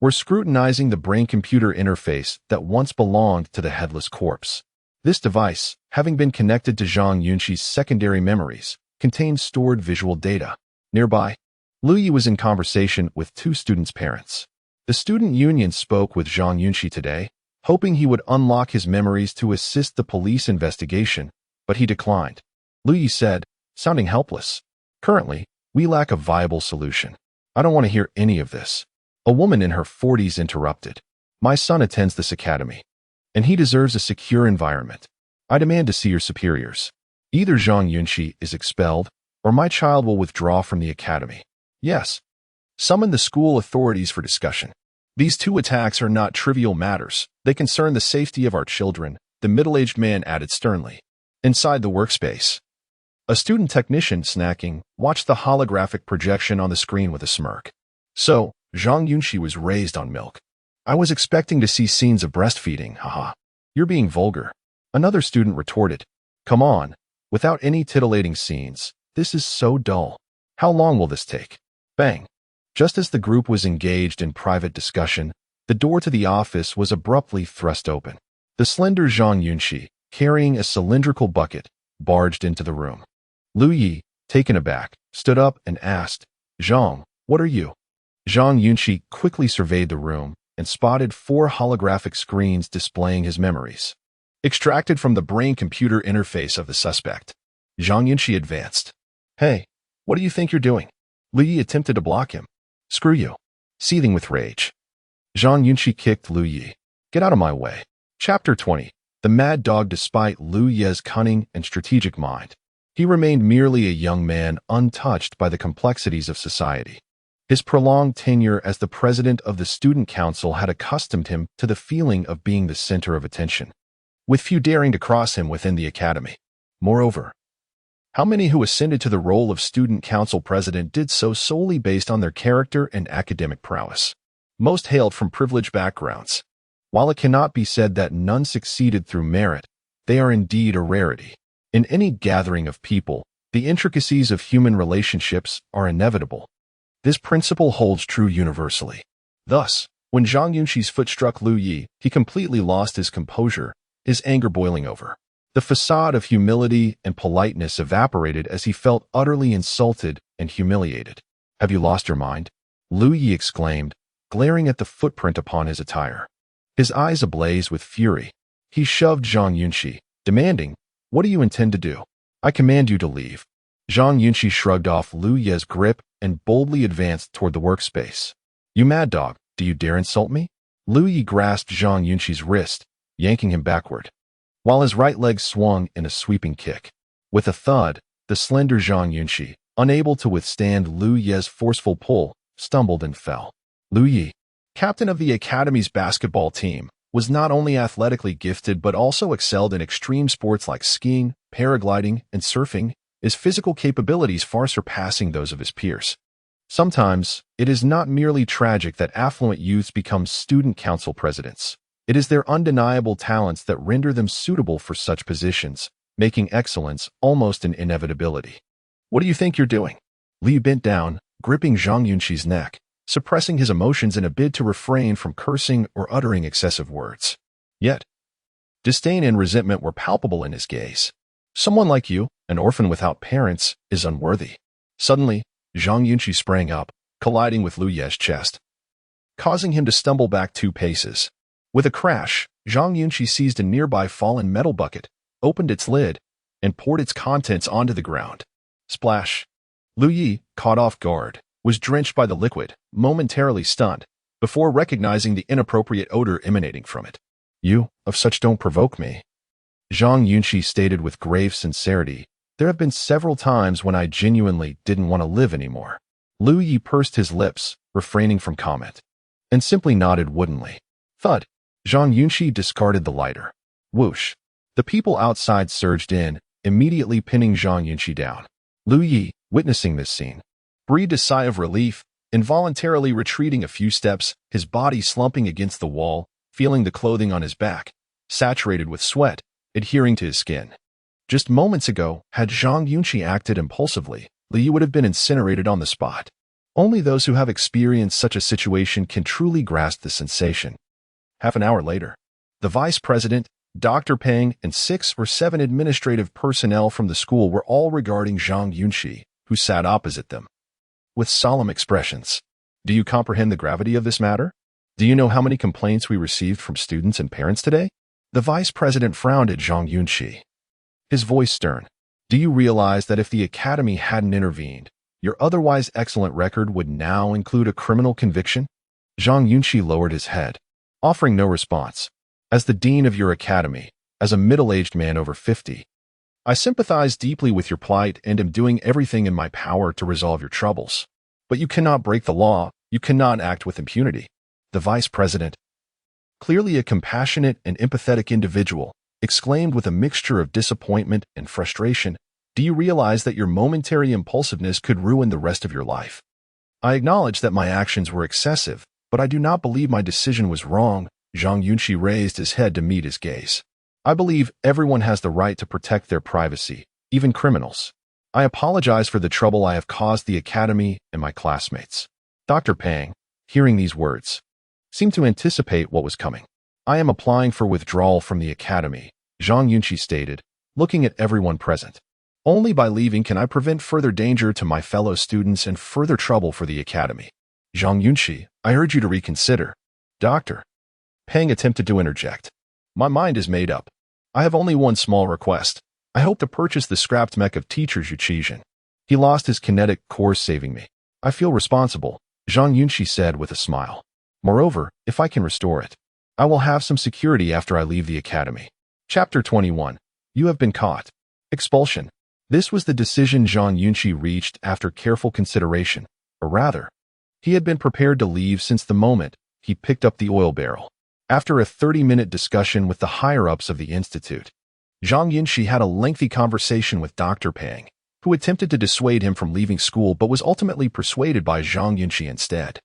were scrutinizing the brain-computer interface that once belonged to the headless corpse. This device, having been connected to Zhang Yunxi's secondary memories, contained stored visual data. Nearby, Lu Yi was in conversation with 2 students' parents. The student union spoke with Zhang Yunxi today, hoping he would unlock his memories to assist the police investigation, but he declined. Lu Yi said, sounding helpless, "Currently, we lack a viable solution. I don't want to hear any of this." A woman in her 40s interrupted. "My son attends this academy, and he deserves a secure environment. I demand to see your superiors. Either Zhang Yunxi is expelled, or my child will withdraw from the academy. Yes. Summon the school authorities for discussion. These 2 attacks are not trivial matters. They concern the safety of our children," the middle-aged man added sternly. Inside the workspace, a student technician snacking watched the holographic projection on the screen with a smirk. "So, Zhang Yunxi was raised on milk. I was expecting to see scenes of breastfeeding, haha. You're being vulgar." Another student retorted, "Come on, without any titillating scenes. This is so dull. How long will this take?" Bang. Just as the group was engaged in private discussion, the door to the office was abruptly thrust open. The slender Zhang Yunxi, carrying a cylindrical bucket, barged into the room. Lu Yi, taken aback, stood up and asked, "Zhang, what are you?" Zhang Yunxi quickly surveyed the room and spotted 4 holographic screens displaying his memories, extracted from the brain-computer interface of the suspect. Zhang Yunxi advanced. "Hey, what do you think you're doing?" Lu Yi attempted to block him. "Screw you." Seething with rage, Zhang Yunxi kicked Lu Yi. "Get out of my way." Chapter 20. The Mad Dog. Despite Lu Ye's cunning and strategic mind, he remained merely a young man untouched by the complexities of society. His prolonged tenure as the president of the student council had accustomed him to the feeling of being the center of attention, with few daring to cross him within the academy. Moreover, how many who ascended to the role of student council president did so solely based on their character and academic prowess? Most hailed from privileged backgrounds. While it cannot be said that none succeeded through merit, they are indeed a rarity. In any gathering of people, the intricacies of human relationships are inevitable. This principle holds true universally. Thus, when Zhang Yunxi's foot struck Lu Yi, he completely lost his composure, his anger boiling over. The facade of humility and politeness evaporated as he felt utterly insulted and humiliated. "Have you lost your mind?" Lu Yi exclaimed, glaring at the footprint upon his attire. His eyes ablaze with fury. He shoved Zhang Yunxi, demanding, "What do you intend to do? I command you to leave." Zhang Yunxi shrugged off Lu Ye's grip and boldly advanced toward the workspace. "You mad dog, do you dare insult me?" Lu Yi grasped Zhang Yunxi's wrist, yanking him backward, while his right leg swung in a sweeping kick. With a thud, the slender Zhang Yunxi, unable to withstand Lu Ye's forceful pull, stumbled and fell. Lu Yi, captain of the academy's basketball team, was not only athletically gifted but also excelled in extreme sports like skiing, paragliding, and surfing, his physical capabilities far surpassing those of his peers. Sometimes, it is not merely tragic that affluent youths become student council presidents. It is their undeniable talents that render them suitable for such positions, making excellence almost an inevitability. What do you think you're doing? Li bent down, gripping Zhang Yunxi's neck, suppressing his emotions in a bid to refrain from cursing or uttering excessive words. Yet, disdain and resentment were palpable in his gaze. Someone like you, an orphan without parents, is unworthy. Suddenly, Zhang Yunxi sprang up, colliding with Lu Ye's chest, causing him to stumble back 2 paces. With a crash, Zhang Yunxi seized a nearby fallen metal bucket, opened its lid, and poured its contents onto the ground. Splash! Lu Yi, caught off guard, was drenched by the liquid, momentarily stunned, before recognizing the inappropriate odor emanating from it. You, of such don't provoke me. Zhang Yunxi stated with grave sincerity, there have been several times when I genuinely didn't want to live anymore. Lu Yi pursed his lips, refraining from comment, and simply nodded woodenly. Thud! Zhang Yunxi discarded the lighter. Whoosh! The people outside surged in, immediately pinning Zhang Yunxi down. Lu Yi, witnessing this scene, breathed a sigh of relief, involuntarily retreating a few steps, his body slumping against the wall, feeling the clothing on his back, saturated with sweat, adhering to his skin. Just moments ago, had Zhang Yunxi acted impulsively, Li Yi would have been incinerated on the spot. Only those who have experienced such a situation can truly grasp the sensation. Half an hour later, the vice president, Dr. Peng, and 6 or 7 administrative personnel from the school were all regarding Zhang Yunxi, who sat opposite them, with solemn expressions. Do you comprehend the gravity of this matter? Do you know how many complaints we received from students and parents today? The vice president frowned at Zhang Yunxi, his voice stern. Do you realize that if the academy hadn't intervened, your otherwise excellent record would now include a criminal conviction? Zhang Yunxi lowered his head, offering no response. As the dean of your academy, as a middle-aged man over 50, I sympathize deeply with your plight and am doing everything in my power to resolve your troubles. But you cannot break the law, you cannot act with impunity. The vice president, clearly a compassionate and empathetic individual, exclaimed with a mixture of disappointment and frustration, do you realize that your momentary impulsiveness could ruin the rest of your life? I acknowledge that my actions were excessive, but I do not believe my decision was wrong. Zhang Yunxi raised his head to meet his gaze. I believe everyone has the right to protect their privacy, even criminals. I apologize for the trouble I have caused the academy and my classmates. Dr. Peng, hearing these words, seemed to anticipate what was coming. I am applying for withdrawal from the academy, Zhang Yunxi stated, looking at everyone present. Only by leaving can I prevent further danger to my fellow students and further trouble for the academy. Zhang Yunxi, I urge you to reconsider. Dr. Peng attempted to interject. My mind is made up. I have only one small request. I hope to purchase the scrapped mech of teacher Zhu. He lost his kinetic core saving me. I feel responsible, Zhang Yunxi said with a smile. Moreover, if I can restore it, I will have some security after I leave the academy. Chapter 21. You have been caught. Expulsion. This was the decision Zhang Yunxi reached after careful consideration, or rather, he had been prepared to leave since the moment he picked up the oil barrel. After a 30-minute discussion with the higher-ups of the institute, Zhang Yunxi had a lengthy conversation with Dr. Peng, who attempted to dissuade him from leaving school but was ultimately persuaded by Zhang Yunxi instead.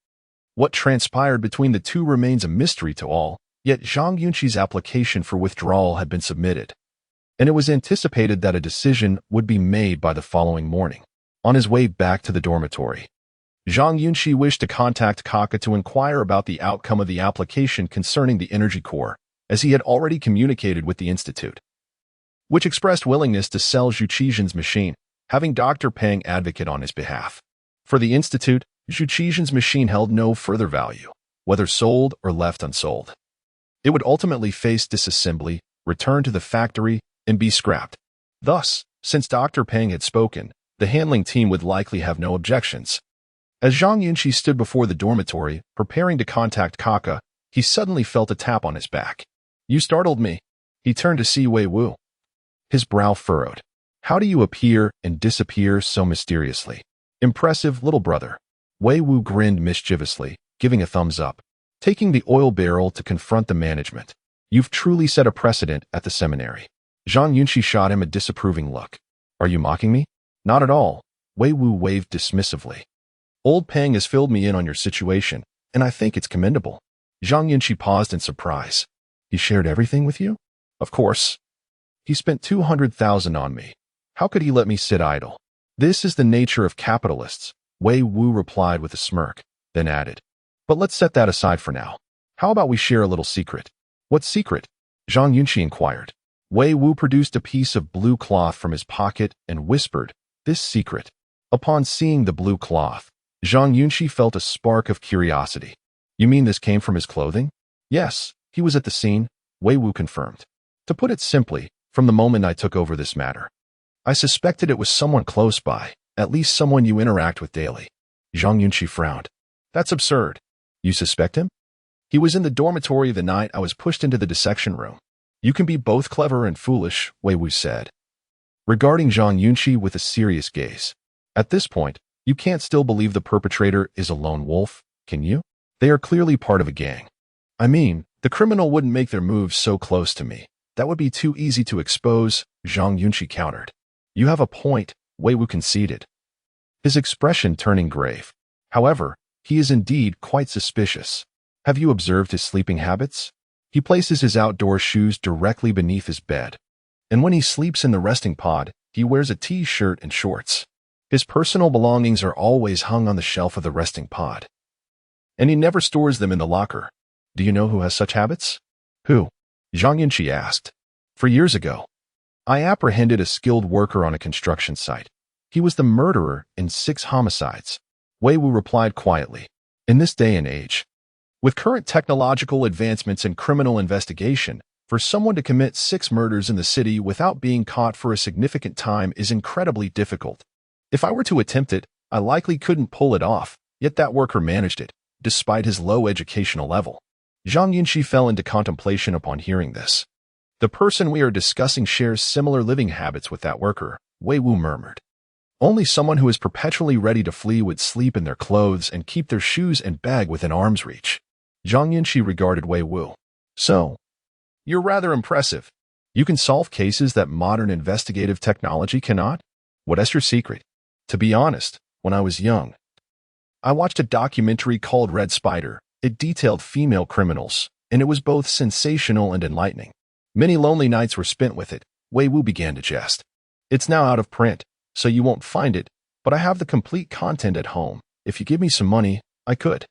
What transpired between the two remains a mystery to all, yet Zhang Yunxi's application for withdrawal had been submitted, and it was anticipated that a decision would be made by the following morning. On his way back to the dormitory, Zhang Yunxi wished to contact Kaka to inquire about the outcome of the application concerning the energy core, as he had already communicated with the institute, which expressed willingness to sell Zhu machine, having Dr. Peng advocate on his behalf. For the institute, Zhu machine held no further value, whether sold or left unsold. It would ultimately face disassembly, return to the factory, and be scrapped. Thus, since Dr. Peng had spoken, the handling team would likely have no objections. As Zhang Yunxi stood before the dormitory, preparing to contact Kaka, he suddenly felt a tap on his back. You startled me. He turned to see Wei Wu. His brow furrowed. How do you appear and disappear so mysteriously? Impressive, little brother. Wei Wu grinned mischievously, giving a thumbs up, taking the oil barrel to confront the management. You've truly set a precedent at the seminary. Zhang Yunxi shot him a disapproving look. Are you mocking me? Not at all. Wei Wu waved dismissively. Old Peng has filled me in on your situation, and I think it's commendable. Zhang Yunxi paused in surprise. He shared everything with you? Of course. He spent 200,000 on me. How could he let me sit idle? This is the nature of capitalists, Wei Wu replied with a smirk, then added. But let's set that aside for now. How about we share a little secret? What secret? Zhang Yunxi inquired. Wei Wu produced a piece of blue cloth from his pocket and whispered, this secret. Upon seeing the blue cloth, Zhang Yunxi felt a spark of curiosity. You mean this came from his clothing? Yes, he was at the scene, Wei Wu confirmed. To put it simply, from the moment I took over this matter, I suspected it was someone close by, at least someone you interact with daily. Zhang Yunxi frowned. That's absurd. You suspect him? He was in the dormitory the night I was pushed into the dissection room. You can be both clever and foolish, Wei Wu said, regarding Zhang Yunxi with a serious gaze. At this point, you can't still believe the perpetrator is a lone wolf, can you? They are clearly part of a gang. I mean, the criminal wouldn't make their moves so close to me. That would be too easy to expose, Zhang Yunxi countered. You have a point, Wei Wu conceded, his expression turning grave. However, he is indeed quite suspicious. Have you observed his sleeping habits? He places his outdoor shoes directly beneath his bed. And when he sleeps in the resting pod, he wears a t-shirt and shorts. His personal belongings are always hung on the shelf of the resting pod. And he never stores them in the locker. Do you know who has such habits? Who? Zhang Yunxi asked. For years ago, I apprehended a skilled worker on a construction site. He was the murderer in 6 homicides. Wei Wu replied quietly. In this day and age, with current technological advancements in criminal investigation, for someone to commit 6 murders in the city without being caught for a significant time is incredibly difficult. If I were to attempt it, I likely couldn't pull it off, yet that worker managed it, despite his low educational level. Zhang Yunxi fell into contemplation upon hearing this. The person we are discussing shares similar living habits with that worker, Wei Wu murmured. Only someone who is perpetually ready to flee would sleep in their clothes and keep their shoes and bag within arm's reach. Zhang Yunxi regarded Wei Wu. So, you're rather impressive. You can solve cases that modern investigative technology cannot? What is your secret? To be honest, when I was young, I watched a documentary called Red Spider. It detailed female criminals, and it was both sensational and enlightening. Many lonely nights were spent with it, Wei Wu began to jest. It's now out of print, so you won't find it, but I have the complete content at home. If you give me some money, I could.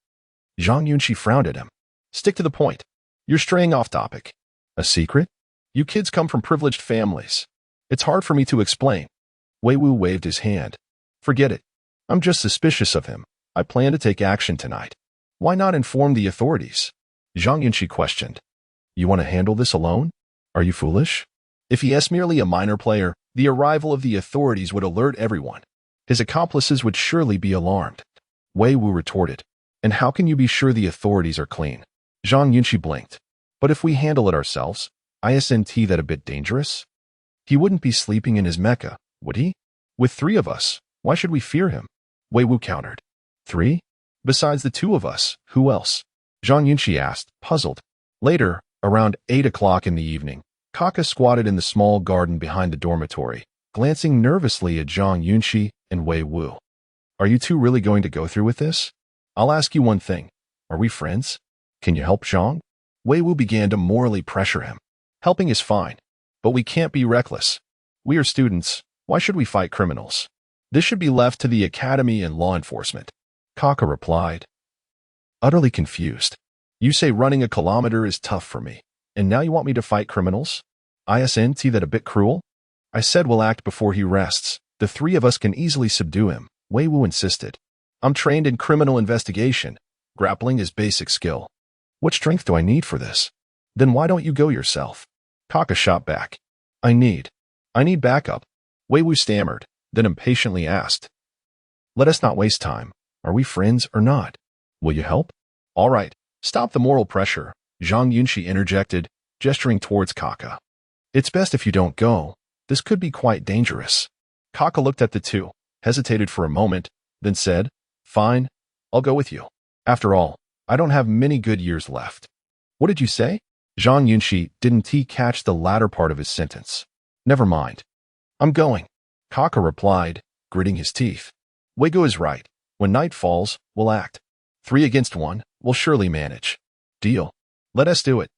Zhang Yunxi frowned at him. Stick to the point. You're straying off topic. A secret? You kids come from privileged families. It's hard for me to explain. Wei Wu waved his hand. Forget it. I'm just suspicious of him. I plan to take action tonight. Why not inform the authorities? Zhang Yunxi questioned. You want to handle this alone? Are you foolish? If he is merely a minor player, the arrival of the authorities would alert everyone. His accomplices would surely be alarmed. Wei Wu retorted. And how can you be sure the authorities are clean? Zhang Yunxi blinked. But if we handle it ourselves, isn't that a bit dangerous? He wouldn't be sleeping in his Mecca, would he? With 3 of us, why should we fear him? Wei Wu countered. 3? Besides the 2 of us, who else? Zhang Yunxi asked, puzzled. Later, around 8 o'clock in the evening, Kaka squatted in the small garden behind the dormitory, glancing nervously at Zhang Yunxi and Wei Wu. Are you 2 really going to go through with this? I'll ask you one thing. Are we friends? Can you help Zhang? Wei Wu began to morally pressure him. Helping is fine, but we can't be reckless. We are students. Why should we fight criminals? This should be left to the academy and law enforcement. Kaka replied, utterly confused. You say running a kilometer is tough for me, and now you want me to fight criminals? Isn't that a bit cruel? I said we'll act before he rests. The 3 of us can easily subdue him, Wei Wu insisted. I'm trained in criminal investigation. Grappling is basic skill. What strength do I need for this? Then why don't you go yourself? Kaka shot back. I need backup. Wei Wu stammered, then impatiently asked. Let us not waste time. Are we friends or not? Will you help? All right, stop the moral pressure, Zhang Yunxi interjected, gesturing towards Kaka. It's best if you don't go. This could be quite dangerous. Kaka looked at the 2, hesitated for a moment, then said, Fine, I'll go with you. After all, I don't have many good years left. What did you say? Zhang Yunxi didn't catch the latter part of his sentence. Never mind. I'm going, Kaka replied, gritting his teeth. Wei Wu is right. When night falls, we'll act. 3 against 1, we'll surely manage. Deal. Let us do it.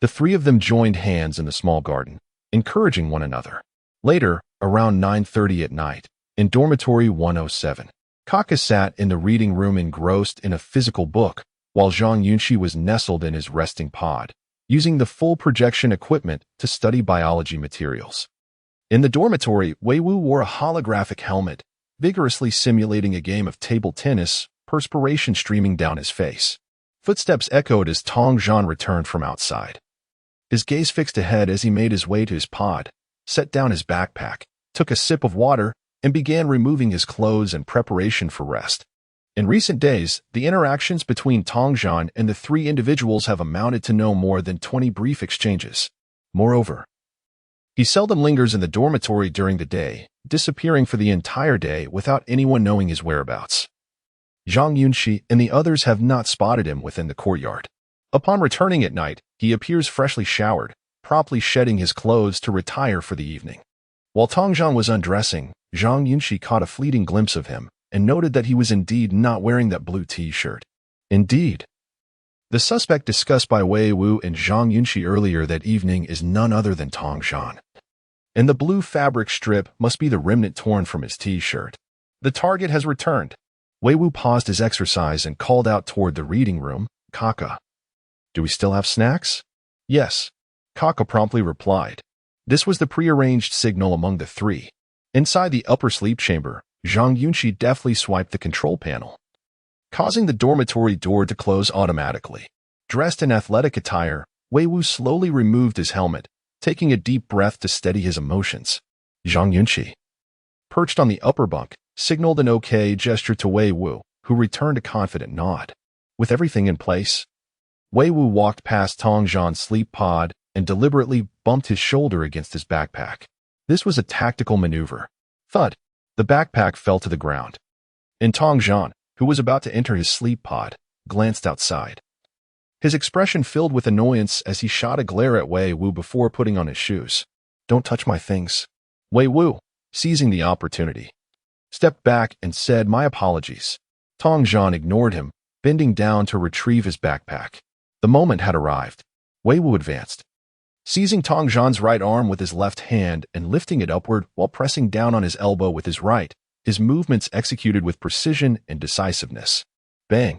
The 3 of them joined hands in the small garden, encouraging one another. Later, around 9:30 at night, in dormitory 107, Kaka sat in the reading room engrossed in a physical book, while Zhang Yunxi was nestled in his resting pod, using the full projection equipment to study biology materials. In the dormitory, Wei Wu wore a holographic helmet, vigorously simulating a game of table tennis, perspiration streaming down his face. Footsteps echoed as Tong Zhan returned from outside. His gaze fixed ahead as he made his way to his pod, set down his backpack, took a sip of water, and began removing his clothes in preparation for rest. In recent days, the interactions between Tong Zhan and the three individuals have amounted to no more than 20 brief exchanges. Moreover, he seldom lingers in the dormitory during the day, disappearing for the entire day without anyone knowing his whereabouts. Zhang Yunxi and the others have not spotted him within the courtyard. Upon returning at night, he appears freshly showered, promptly shedding his clothes to retire for the evening. While Tong Zhan was undressing, Zhang Yunxi caught a fleeting glimpse of him and noted that he was indeed not wearing that blue t-shirt. Indeed, the suspect discussed by Wei Wu and Zhang Yunxi earlier that evening is none other than Tong Zhan. And the blue fabric strip must be the remnant torn from his t-shirt. The target has returned. Wei Wu paused his exercise and called out toward the reading room, "Kaka, do we still have snacks?" "Yes," Kaka promptly replied. This was the prearranged signal among the three. Inside the upper sleep chamber, Zhang Yunxi deftly swiped the control panel, causing the dormitory door to close automatically. Dressed in athletic attire, Wei Wu slowly removed his helmet, taking a deep breath to steady his emotions. Zhang Yunxi, perched on the upper bunk, signaled an okay gesture to Wei Wu, who returned a confident nod. With everything in place, Wei Wu walked past Tong Zhan's sleep pod and deliberately bumped his shoulder against his backpack. This was a tactical maneuver. Thud! The backpack fell to the ground. And Tong Zhan, who was about to enter his sleep pod, glanced outside. His expression filled with annoyance as he shot a glare at Wei Wu before putting on his shoes. "Don't touch my things." Wei Wu, seizing the opportunity, stepped back and said, "My apologies." Tong Zhan ignored him, bending down to retrieve his backpack. The moment had arrived. Wei Wu advanced, seizing Tong Zhan's right arm with his left hand and lifting it upward while pressing down on his elbow with his right, his movements executed with precision and decisiveness. Bang!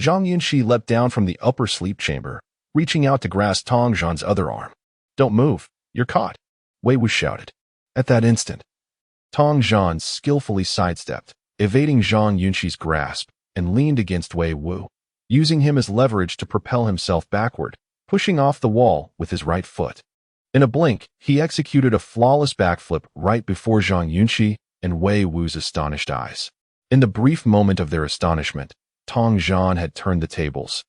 Zhang Yunxi leapt down from the upper sleep chamber, reaching out to grasp Tong Zhan's other arm. "Don't move, you're caught," Wei Wu shouted. At that instant, Tong Zhan skillfully sidestepped, evading Zhang Yunxi's grasp, and leaned against Wei Wu, using him as leverage to propel himself backward, pushing off the wall with his right foot. In a blink, he executed a flawless backflip right before Zhang Yunxi and Wei Wu's astonished eyes. In the brief moment of their astonishment, Tong Zhan had turned the tables,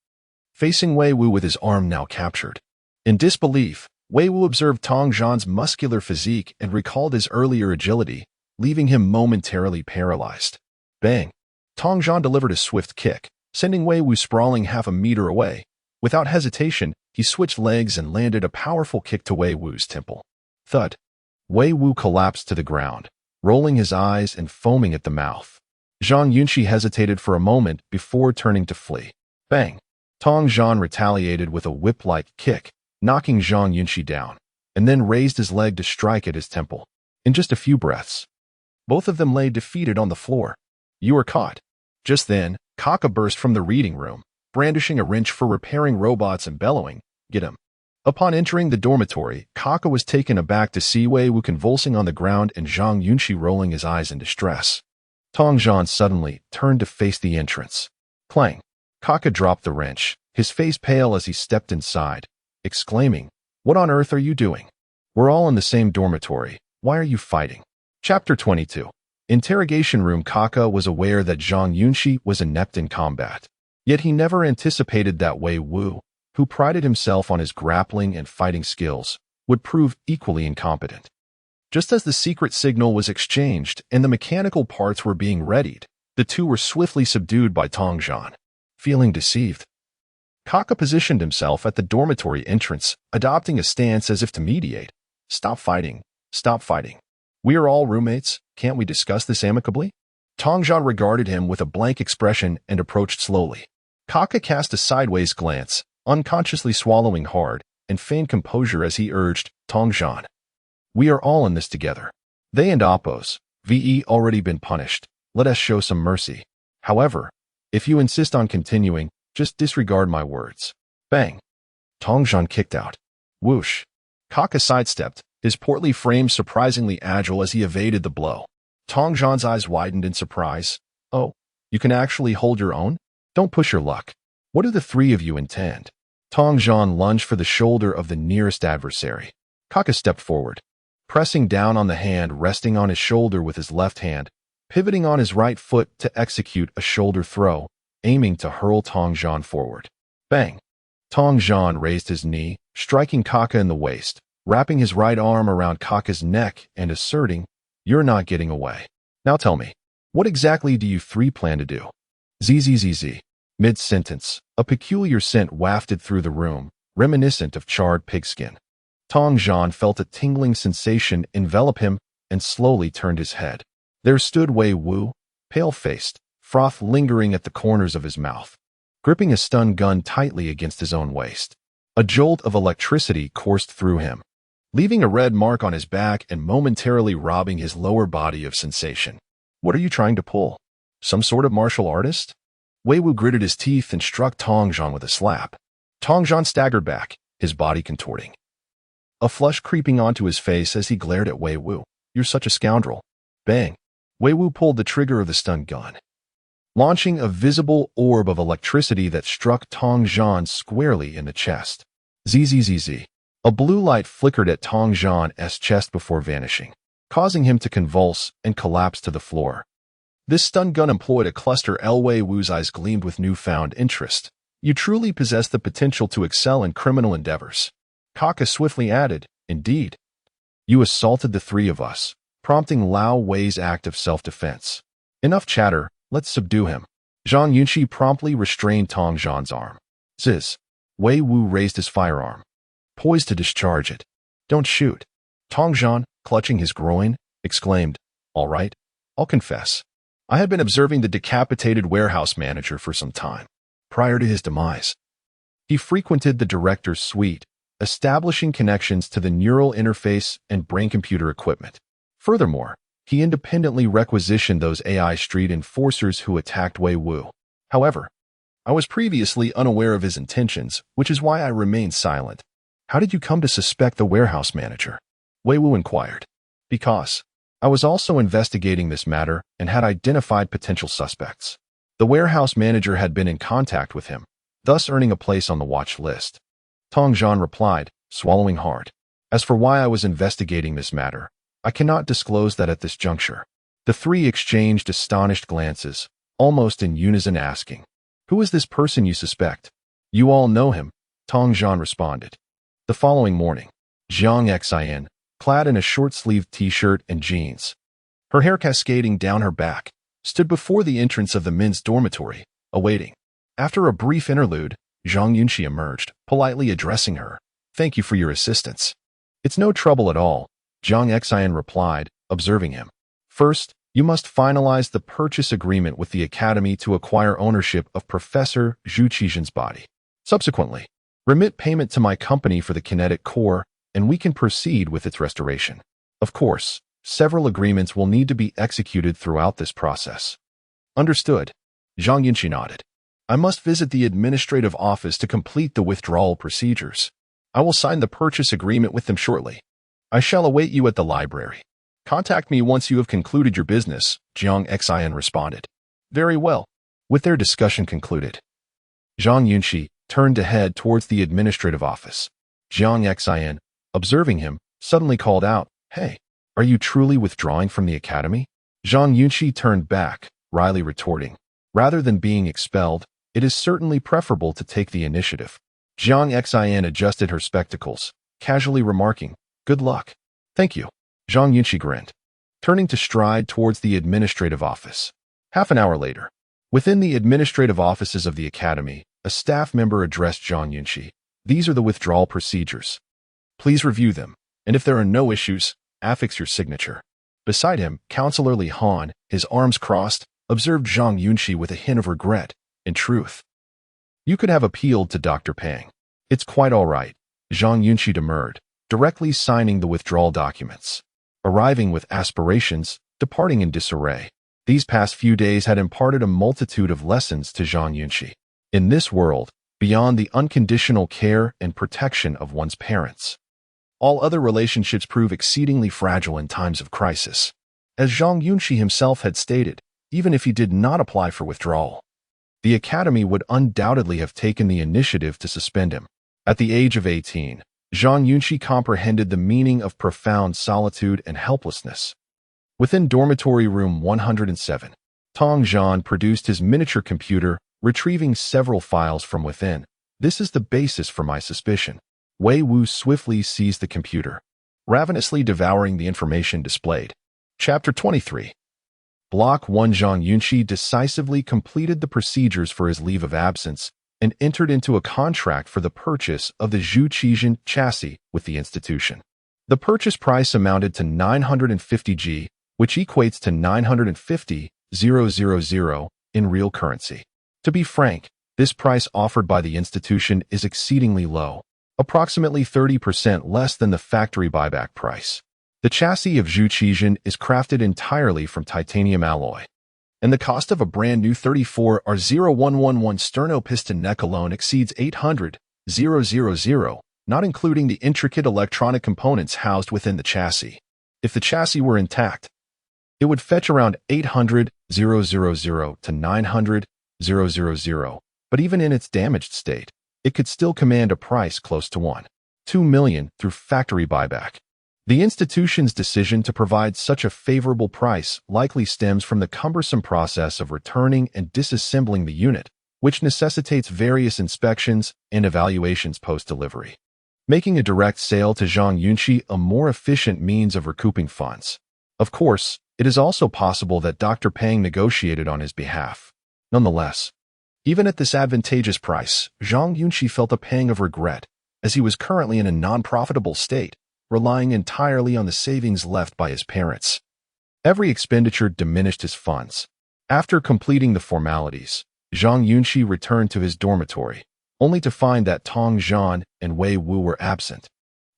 facing Wei Wu with his arm now captured. In disbelief, Wei Wu observed Tong Zhan's muscular physique and recalled his earlier agility, leaving him momentarily paralyzed. Bang! Tong Zhan delivered a swift kick, sending Wei Wu sprawling half a meter away. Without hesitation, he switched legs and landed a powerful kick to Wei Wu's temple. Thud! Wei Wu collapsed to the ground, rolling his eyes and foaming at the mouth. Zhang Yunxi hesitated for a moment before turning to flee. Bang! Tong Zhan retaliated with a whip-like kick, knocking Zhang Yunxi down, and then raised his leg to strike at his temple. In just a few breaths, both of them lay defeated on the floor. "You are caught." Just then, Kaka burst from the reading room, brandishing a wrench for repairing robots and bellowing, "Get him." Upon entering the dormitory, Kaka was taken aback to see Wei Wu convulsing on the ground and Zhang Yunxi rolling his eyes in distress. Tong Zhan suddenly turned to face the entrance. Clang! Kaka dropped the wrench, his face pale as he stepped inside, exclaiming, "What on earth are you doing? We're all in the same dormitory. Why are you fighting?" Chapter 22. Interrogation room. Kaka was aware that Zhang Yunxi was inept in combat. Yet he never anticipated that Wei Wu, who prided himself on his grappling and fighting skills, would prove equally incompetent. Just as the secret signal was exchanged and the mechanical parts were being readied, the two were swiftly subdued by Tong Zhan. Feeling deceived, Kaka positioned himself at the dormitory entrance, adopting a stance as if to mediate. "Stop fighting. Stop fighting. We are all roommates. Can't we discuss this amicably?" Tong Zhan regarded him with a blank expression and approached slowly. Kaka cast a sideways glance, unconsciously swallowing hard, and feigned composure as he urged, "Tong Zhan, We are all in this together. They and Oppos, VE already been punished. Let us show some mercy. However, if you insist on continuing, just disregard my words. Bang. Tong Zhan kicked out. Whoosh. Kaka sidestepped, his portly frame surprisingly agile as he evaded the blow. Tong Zhan's eyes widened in surprise. Oh, you can actually hold your own? Don't push your luck. What do the three of you intend? Tong Zhan lunged for the shoulder of the nearest adversary. Kaka stepped forward, pressing down on the hand resting on his shoulder with his left hand, pivoting on his right foot to execute a shoulder throw, aiming to hurl Tong Zhan forward. Bang! Tong Zhan raised his knee, striking Kaka in the waist, wrapping his right arm around Kaka's neck and asserting, "You're not getting away. Now tell me, what exactly do you three plan to do?" Zzz. Mid-sentence, a peculiar scent wafted through the room, reminiscent of charred pigskin. Tong Zhan felt a tingling sensation envelop him and slowly turned his head. There stood Wei Wu, pale-faced, froth lingering at the corners of his mouth, gripping a stun gun tightly against his own waist. A jolt of electricity coursed through him, leaving a red mark on his back and momentarily robbing his lower body of sensation. What are you trying to pull? Some sort of martial artist? Wei Wu gritted his teeth and struck Tong Zhan with a slap. Tong Zhan staggered back, his body contorting, a flush creeping onto his face as he glared at Wei Wu. "You're such a scoundrel." Bang! Wei Wu pulled the trigger of the stun gun, launching a visible orb of electricity that struck Tong Zhan squarely in the chest. Zzz. A blue light flickered at Tong Zhan's chest before vanishing, causing him to convulse and collapse to the floor. This stun gun employed a cluster. Wei Wu's eyes gleamed with newfound interest. "You truly possess the potential to excel in criminal endeavors." Kaka swiftly added, "Indeed. You assaulted the three of us, prompting Lao Wei's act of self-defense. Enough chatter, let's subdue him." Zhang Yunxi promptly restrained Tong Zhan's arm. Ziz. Wei Wu raised his firearm, poised to discharge it. "Don't shoot." Tong Zhan, clutching his groin, exclaimed, "All right, I'll confess. I had been observing the decapitated warehouse manager for some time. Prior to his demise, he frequented the director's suite, establishing connections to the neural interface and brain-computer equipment. Furthermore, he independently requisitioned those AI street enforcers who attacked Wei Wu. However, I was previously unaware of his intentions, which is why I remained silent." "How did you come to suspect the warehouse manager?" Wei Wu inquired. "Because I was also investigating this matter and had identified potential suspects. The warehouse manager had been in contact with him, thus earning a place on the watch list." Tong Zhan replied, swallowing hard. "As for why I was investigating this matter, I cannot disclose that at this juncture." The three exchanged astonished glances, almost in unison asking, "Who is this person you suspect?" "You all know him," Tong Zhan responded. The following morning, Zhang Yunxi, clad in a short-sleeved t-shirt and jeans, her hair cascading down her back, stood before the entrance of the men's dormitory, awaiting. After a brief interlude, Zhang Yunxi emerged, politely addressing her. "Thank you for your assistance." "It's no trouble at all," Zhang Yunxi replied, observing him. "First, you must finalize the purchase agreement with the Academy to acquire ownership of Professor Zhu Qizhen's body. Subsequently, remit payment to my company for the kinetic core, and we can proceed with its restoration. Of course, several agreements will need to be executed throughout this process." "Understood." Zhang Yunxi nodded. "I must visit the administrative office to complete the withdrawal procedures. I will sign the purchase agreement with them shortly. I shall await you at the library. Contact me once you have concluded your business," Zhang Yunxi responded. "Very well." With their discussion concluded, Zhang Yunxi turned to head towards the administrative office. Zhang Yunxi, observing him, suddenly called out, "Hey, are you truly withdrawing from the academy?" Zhang Yunxi turned back, wryly retorting, "Rather than being expelled, it is certainly preferable to take the initiative." Zhang Yunxi adjusted her spectacles, casually remarking, "Good luck." "Thank you." Zhang Yunxi grinned, turning to stride towards the administrative office. Half an hour later, within the administrative offices of the academy, a staff member addressed Zhang Yunxi. "These are the withdrawal procedures. Please review them, and if there are no issues, affix your signature." Beside him, Counselor Li Han, his arms crossed, observed Zhang Yunxi with a hint of regret. "In truth, you could have appealed to Dr. Pang." "It's quite all right," Zhang Yunxi demurred, directly signing the withdrawal documents. Arriving with aspirations, departing in disarray. These past few days had imparted a multitude of lessons to Zhang Yunxi. In this world, beyond the unconditional care and protection of one's parents, all other relationships prove exceedingly fragile in times of crisis. As Zhang Yunxi himself had stated, even if he did not apply for withdrawal, the academy would undoubtedly have taken the initiative to suspend him. At the age of 18, Zhang Yunxi comprehended the meaning of profound solitude and helplessness. Within dormitory room 107, Tong Zhan produced his miniature computer, retrieving several files from within. This is the basis for my suspicion. Wei Wu swiftly seized the computer, ravenously devouring the information displayed. Chapter 23. Block 1. Zhang Yunxi decisively completed the procedures for his leave of absence and entered into a contract for the purchase of the Zhu Qijin chassis with the institution. The purchase price amounted to 950 G, which equates to 950,000 in real currency. To be frank, this price offered by the institution is exceedingly low, approximately 30% less than the factory buyback price. The chassis of Zhu Qijin is crafted entirely from titanium alloy, and the cost of a brand new 34R0111 sterno piston neck alone exceeds 800,000, not including the intricate electronic components housed within the chassis. If the chassis were intact, it would fetch around 800,000 to 900,000, but even in its damaged state, it could still command a price close to 1.2 million through factory buyback. The institution's decision to provide such a favorable price likely stems from the cumbersome process of returning and disassembling the unit, which necessitates various inspections and evaluations post-delivery, making a direct sale to Zhang Yunxi a more efficient means of recouping funds. Of course, it is also possible that Dr. Pang negotiated on his behalf. Nonetheless, even at this advantageous price, Zhang Yunxi felt a pang of regret, as he was currently in a non-profitable state, relying entirely on the savings left by his parents. Every expenditure diminished his funds. After completing the formalities, Zhang Yunxi returned to his dormitory, only to find that Tong Zhan and Wei Wu were absent,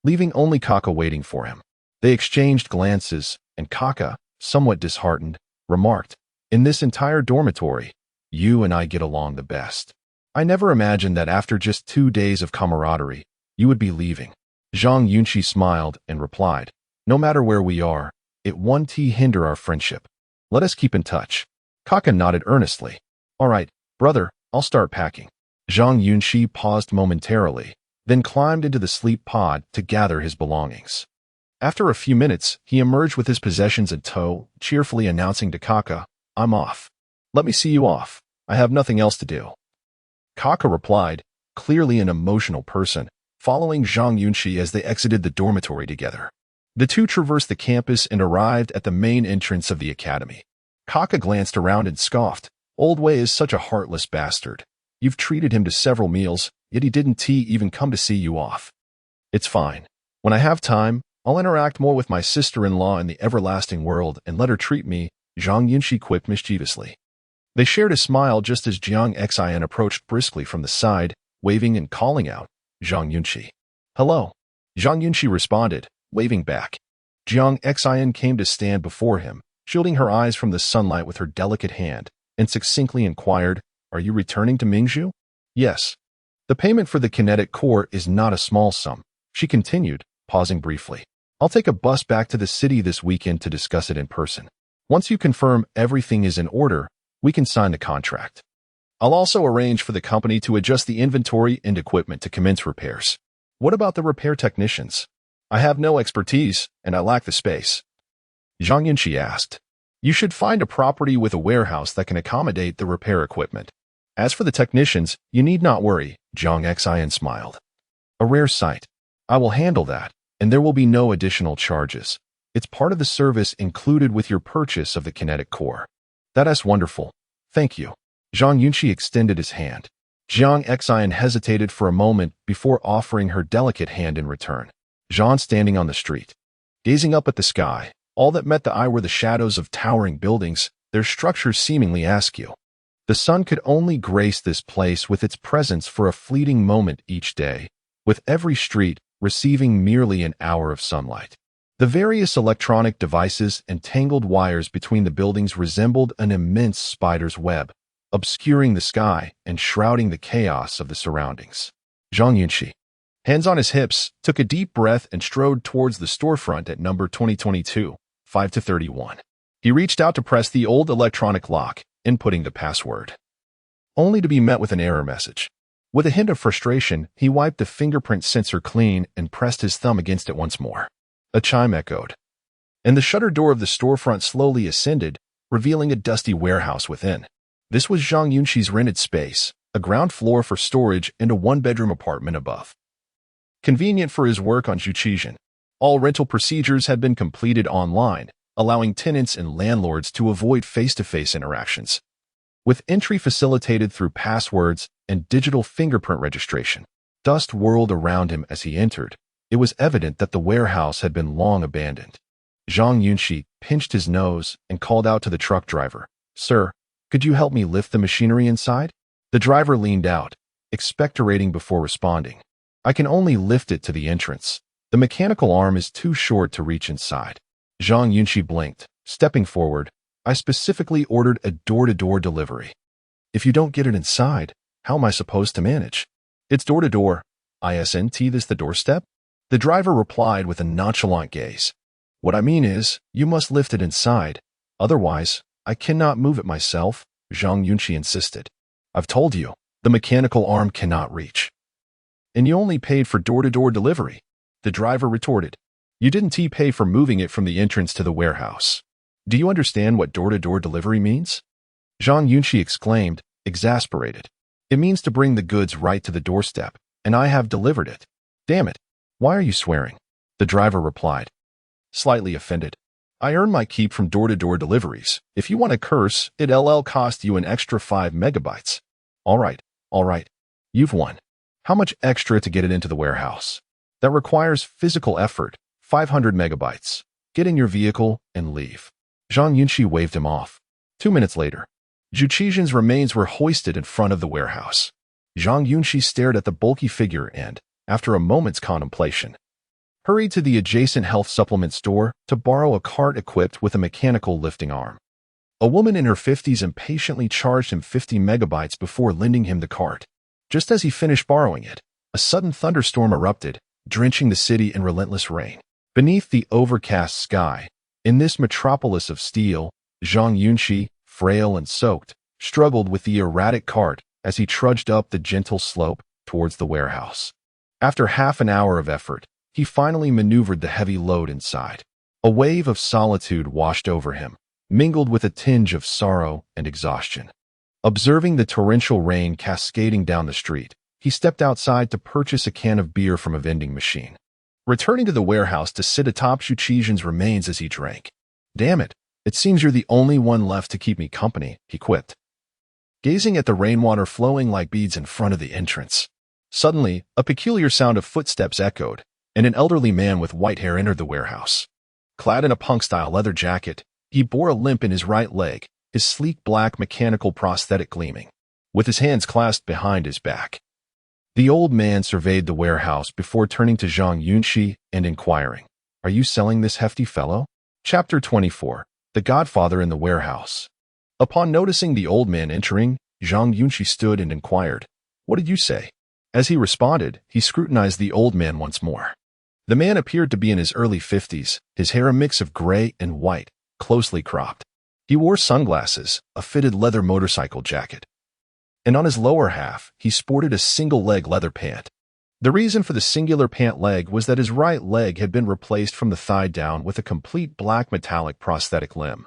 leaving only Kaka waiting for him. They exchanged glances, and Kaka, somewhat disheartened, remarked, "In this entire dormitory, you and I get along the best. I never imagined that after just 2 days of camaraderie, you would be leaving." Zhang Yunxi smiled and replied, "No matter where we are, it won't hinder our friendship. Let us keep in touch." Kaka nodded earnestly. "All right, brother, I'll start packing." Zhang Yunxi paused momentarily, then climbed into the sleep pod to gather his belongings. After a few minutes, he emerged with his possessions in tow, cheerfully announcing to Kaka, "I'm off. Let me see you off. I have nothing else to do." Kaka replied, clearly an emotional person, following Zhang Yunxi as they exited the dormitory together. The two traversed the campus and arrived at the main entrance of the academy. Kaka glanced around and scoffed, "Old Wei is such a heartless bastard. You've treated him to several meals, yet he didn't even come to see you off." "It's fine. When I have time, I'll interact more with my sister-in-law in the everlasting world and let her treat me," Zhang Yunxi quipped mischievously. They shared a smile just as Jiang Xian approached briskly from the side, waving and calling out, "Zhang Yunxi." "Hello." Zhang Yunxi responded, waving back. Jiang Xian came to stand before him, shielding her eyes from the sunlight with her delicate hand, and succinctly inquired, "Are you returning to Mingzhu?" "Yes." "The payment for the kinetic core is not a small sum," she continued, pausing briefly. "I'll take a bus back to the city this weekend to discuss it in person. Once you confirm everything is in order, we can sign the contract. I'll also arrange for the company to adjust the inventory and equipment to commence repairs." "What about the repair technicians?" "I have no expertise, and I lack the space." Zhang Yunxi asked. "You should find a property with a warehouse that can accommodate the repair equipment. As for the technicians, you need not worry," Jiang Xian smiled. "A rare sight. I will handle that, and there will be no additional charges. It's part of the service included with your purchase of the kinetic core." "That's wonderful. Thank you." Zhang Yunxi extended his hand. Jiang Xian hesitated for a moment before offering her delicate hand in return. Zhang standing on the street, gazing up at the sky, all that met the eye were the shadows of towering buildings, their structures seemingly askew. The sun could only grace this place with its presence for a fleeting moment each day, with every street, receiving merely an hour of sunlight. The various electronic devices and tangled wires between the buildings resembled an immense spider's web, obscuring the sky and shrouding the chaos of the surroundings. Zhang Yunxi, hands on his hips, took a deep breath and strode towards the storefront at number 2022, 5-31. He reached out to press the old electronic lock, inputting the password, only to be met with an error message. With a hint of frustration, he wiped the fingerprint sensor clean and pressed his thumb against it once more. A chime echoed, and the shutter door of the storefront slowly ascended, revealing a dusty warehouse within. This was Zhang Yunxi's rented space, a ground floor for storage and a one-bedroom apartment above. Convenient for his work on Zhuqian, all rental procedures had been completed online, allowing tenants and landlords to avoid face-to-face interactions. With entry facilitated through passwords and digital fingerprint registration, dust whirled around him as he entered. It was evident that the warehouse had been long abandoned. Zhang Yunxi pinched his nose and called out to the truck driver, "Sir, could you help me lift the machinery inside?" The driver leaned out, expectorating before responding, "I can only lift it to the entrance. The mechanical arm is too short to reach inside." Zhang Yunxi blinked, stepping forward. "I specifically ordered a door-to-door delivery. If you don't get it inside, how am I supposed to manage?" "It's door-to-door. Isn't this the doorstep?" The driver replied with a nonchalant gaze. "What I mean is, you must lift it inside. Otherwise, I cannot move it myself," Zhang Yunxi insisted. "I've told you, the mechanical arm cannot reach." "And you only paid for door-to-door delivery," the driver retorted. "You didn't pay for moving it from the entrance to the warehouse. Do you understand what door-to-door delivery means?" Zhang Yunxi exclaimed, exasperated. "It means to bring the goods right to the doorstep, and I have delivered it." "Damn it. Why are you swearing?" the driver replied, slightly offended. "I earn my keep from door-to-door deliveries. If you want to curse, it'll cost you an extra 5 megabytes. All right. You've won. How much extra to get it into the warehouse? That requires physical effort, 500 megabytes. Get in your vehicle and leave." Zhang Yunxi waved him off. 2 minutes later, Zhuqian's remains were hoisted in front of the warehouse. Zhang Yunxi stared at the bulky figure and, after a moment's contemplation, hurried to the adjacent health supplement store to borrow a cart equipped with a mechanical lifting arm. A woman in her 50s impatiently charged him 50 megabytes before lending him the cart. Just as he finished borrowing it, a sudden thunderstorm erupted, drenching the city in relentless rain. Beneath the overcast sky, in this metropolis of steel, Zhang Yunxi, frail and soaked, struggled with the erratic cart as he trudged up the gentle slope towards the warehouse. After half an hour of effort, he finally maneuvered the heavy load inside. A wave of solitude washed over him, mingled with a tinge of sorrow and exhaustion. Observing the torrential rain cascading down the street, he stepped outside to purchase a can of beer from a vending machine, returning to the warehouse to sit atop Zhuqian's remains as he drank. "Damn it, it seems you're the only one left to keep me company," he quipped, gazing at the rainwater flowing like beads in front of the entrance. Suddenly, a peculiar sound of footsteps echoed, and an elderly man with white hair entered the warehouse. Clad in a punk-style leather jacket, he bore a limp in his right leg, his sleek black mechanical prosthetic gleaming, with his hands clasped behind his back. The old man surveyed the warehouse before turning to Zhang Yunxi and inquiring, "Are you selling this hefty fellow?" Chapter 24, The Godfather in the Warehouse. Upon noticing the old man entering, Zhang Yunxi stood and inquired, "What did you say?" As he responded, he scrutinized the old man once more. The man appeared to be in his early 50s, his hair a mix of gray and white, closely cropped. He wore sunglasses, a fitted leather motorcycle jacket, and on his lower half, he sported a single-leg leather pant. The reason for the singular pant leg was that his right leg had been replaced from the thigh down with a complete black metallic prosthetic limb,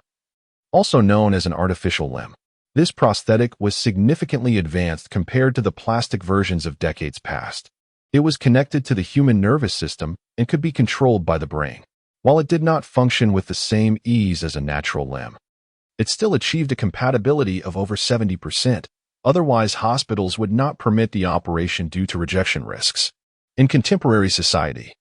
also known as an artificial limb. This prosthetic was significantly advanced compared to the plastic versions of decades past. It was connected to the human nervous system and could be controlled by the brain. While it did not function with the same ease as a natural limb, it still achieved a compatibility of over 70%. Otherwise, hospitals would not permit the operation due to rejection risks. In contemporary society,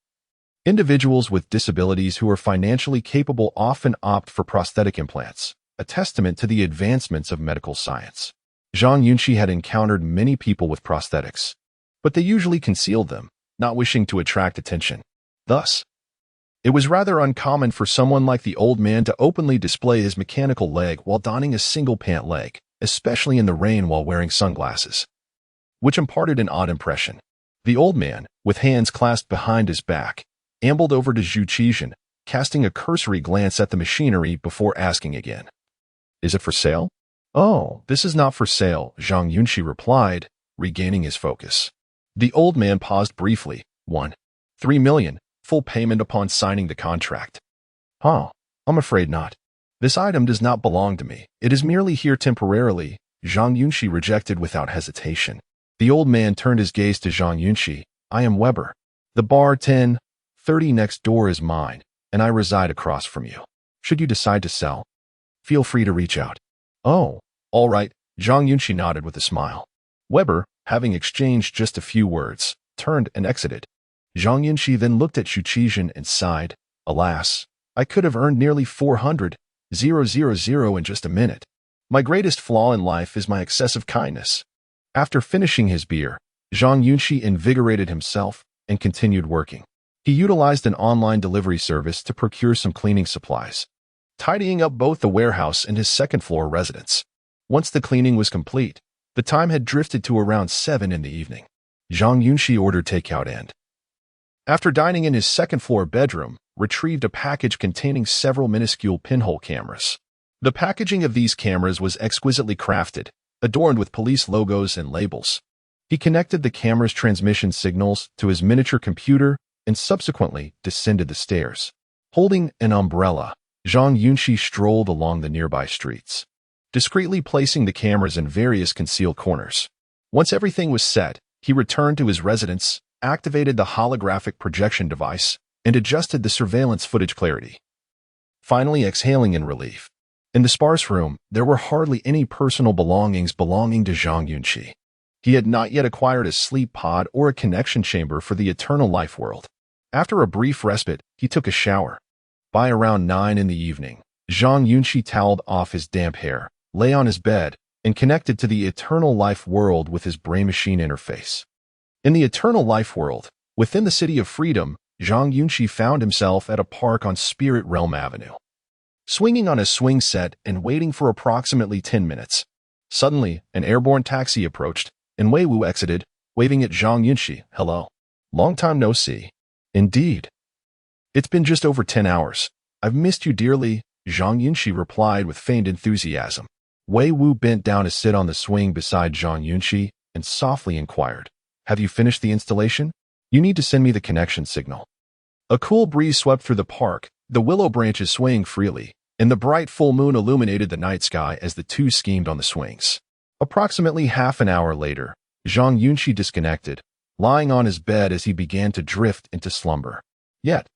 individuals with disabilities who are financially capable often opt for prosthetic implants, a testament to the advancements of medical science. Zhang Yunxi had encountered many people with prosthetics, but they usually concealed them, not wishing to attract attention. Thus, it was rather uncommon for someone like the old man to openly display his mechanical leg while donning a single pant leg, especially in the rain while wearing sunglasses, which imparted an odd impression. The old man, with hands clasped behind his back, ambled over to Zhu Qizhen, casting a cursory glance at the machinery before asking again. "Is it for sale?" "Oh, this is not for sale," Zhang Yunxi replied, regaining his focus. The old man paused briefly. 3 million, full payment upon signing the contract. "Huh, I'm afraid not. This item does not belong to me. It is merely here temporarily," Zhang Yunxi rejected without hesitation. The old man turned his gaze to Zhang Yunxi. "I am Weber. The bar 1030 next door is mine, and I reside across from you. Should you decide to sell, feel free to reach out." "Oh, all right," Zhang Yunxi nodded with a smile. Weber, having exchanged just a few words, turned and exited. Zhang Yunxi then looked at Zhu Qizhen and sighed. "Alas, I could have earned nearly 400,000 in just a minute. My greatest flaw in life is my excessive kindness." After finishing his beer, Zhang Yunxi invigorated himself and continued working. He utilized an online delivery service to procure some cleaning supplies, tidying up both the warehouse and his second-floor residence. Once the cleaning was complete, the time had drifted to around 7 in the evening. Zhang Yunxi ordered takeout and, after dining in his second-floor bedroom, retrieved a package containing several minuscule pinhole cameras. The packaging of these cameras was exquisitely crafted, adorned with police logos and labels. He connected the camera's transmission signals to his miniature computer and subsequently descended the stairs. Holding an umbrella, Zhang Yunxi strolled along the nearby streets, discreetly placing the cameras in various concealed corners. Once everything was set, he returned to his residence, activated the holographic projection device, and adjusted the surveillance footage clarity. Finally exhaling in relief. In the sparse room, there were hardly any personal belongings belonging to Zhang Yunxi. He had not yet acquired a sleep pod or a connection chamber for the eternal life world. After a brief respite, he took a shower. By around 9 in the evening, Zhang Yunxi toweled off his damp hair, lay on his bed, and connected to the eternal life world with his brain-machine interface. In the eternal life world, within the City of Freedom, Zhang Yunxi found himself at a park on Spirit Realm Avenue, swinging on a swing set and waiting for approximately 10 minutes. Suddenly, an airborne taxi approached, and Wei Wu exited, waving at Zhang Yunxi. "Hello. Long time no see." "Indeed. It's been just over 10 hours. I've missed you dearly," Zhang Yunxi replied with feigned enthusiasm. Wei Wu bent down to sit on the swing beside Zhang Yunxi and softly inquired, "Have you finished the installation? You need to send me the connection signal." A cool breeze swept through the park, the willow branches swaying freely, and the bright full moon illuminated the night sky as the two schemed on the swings. Approximately half an hour later, Zhang Yunxi disconnected, lying on his bed as he began to drift into slumber. Yet,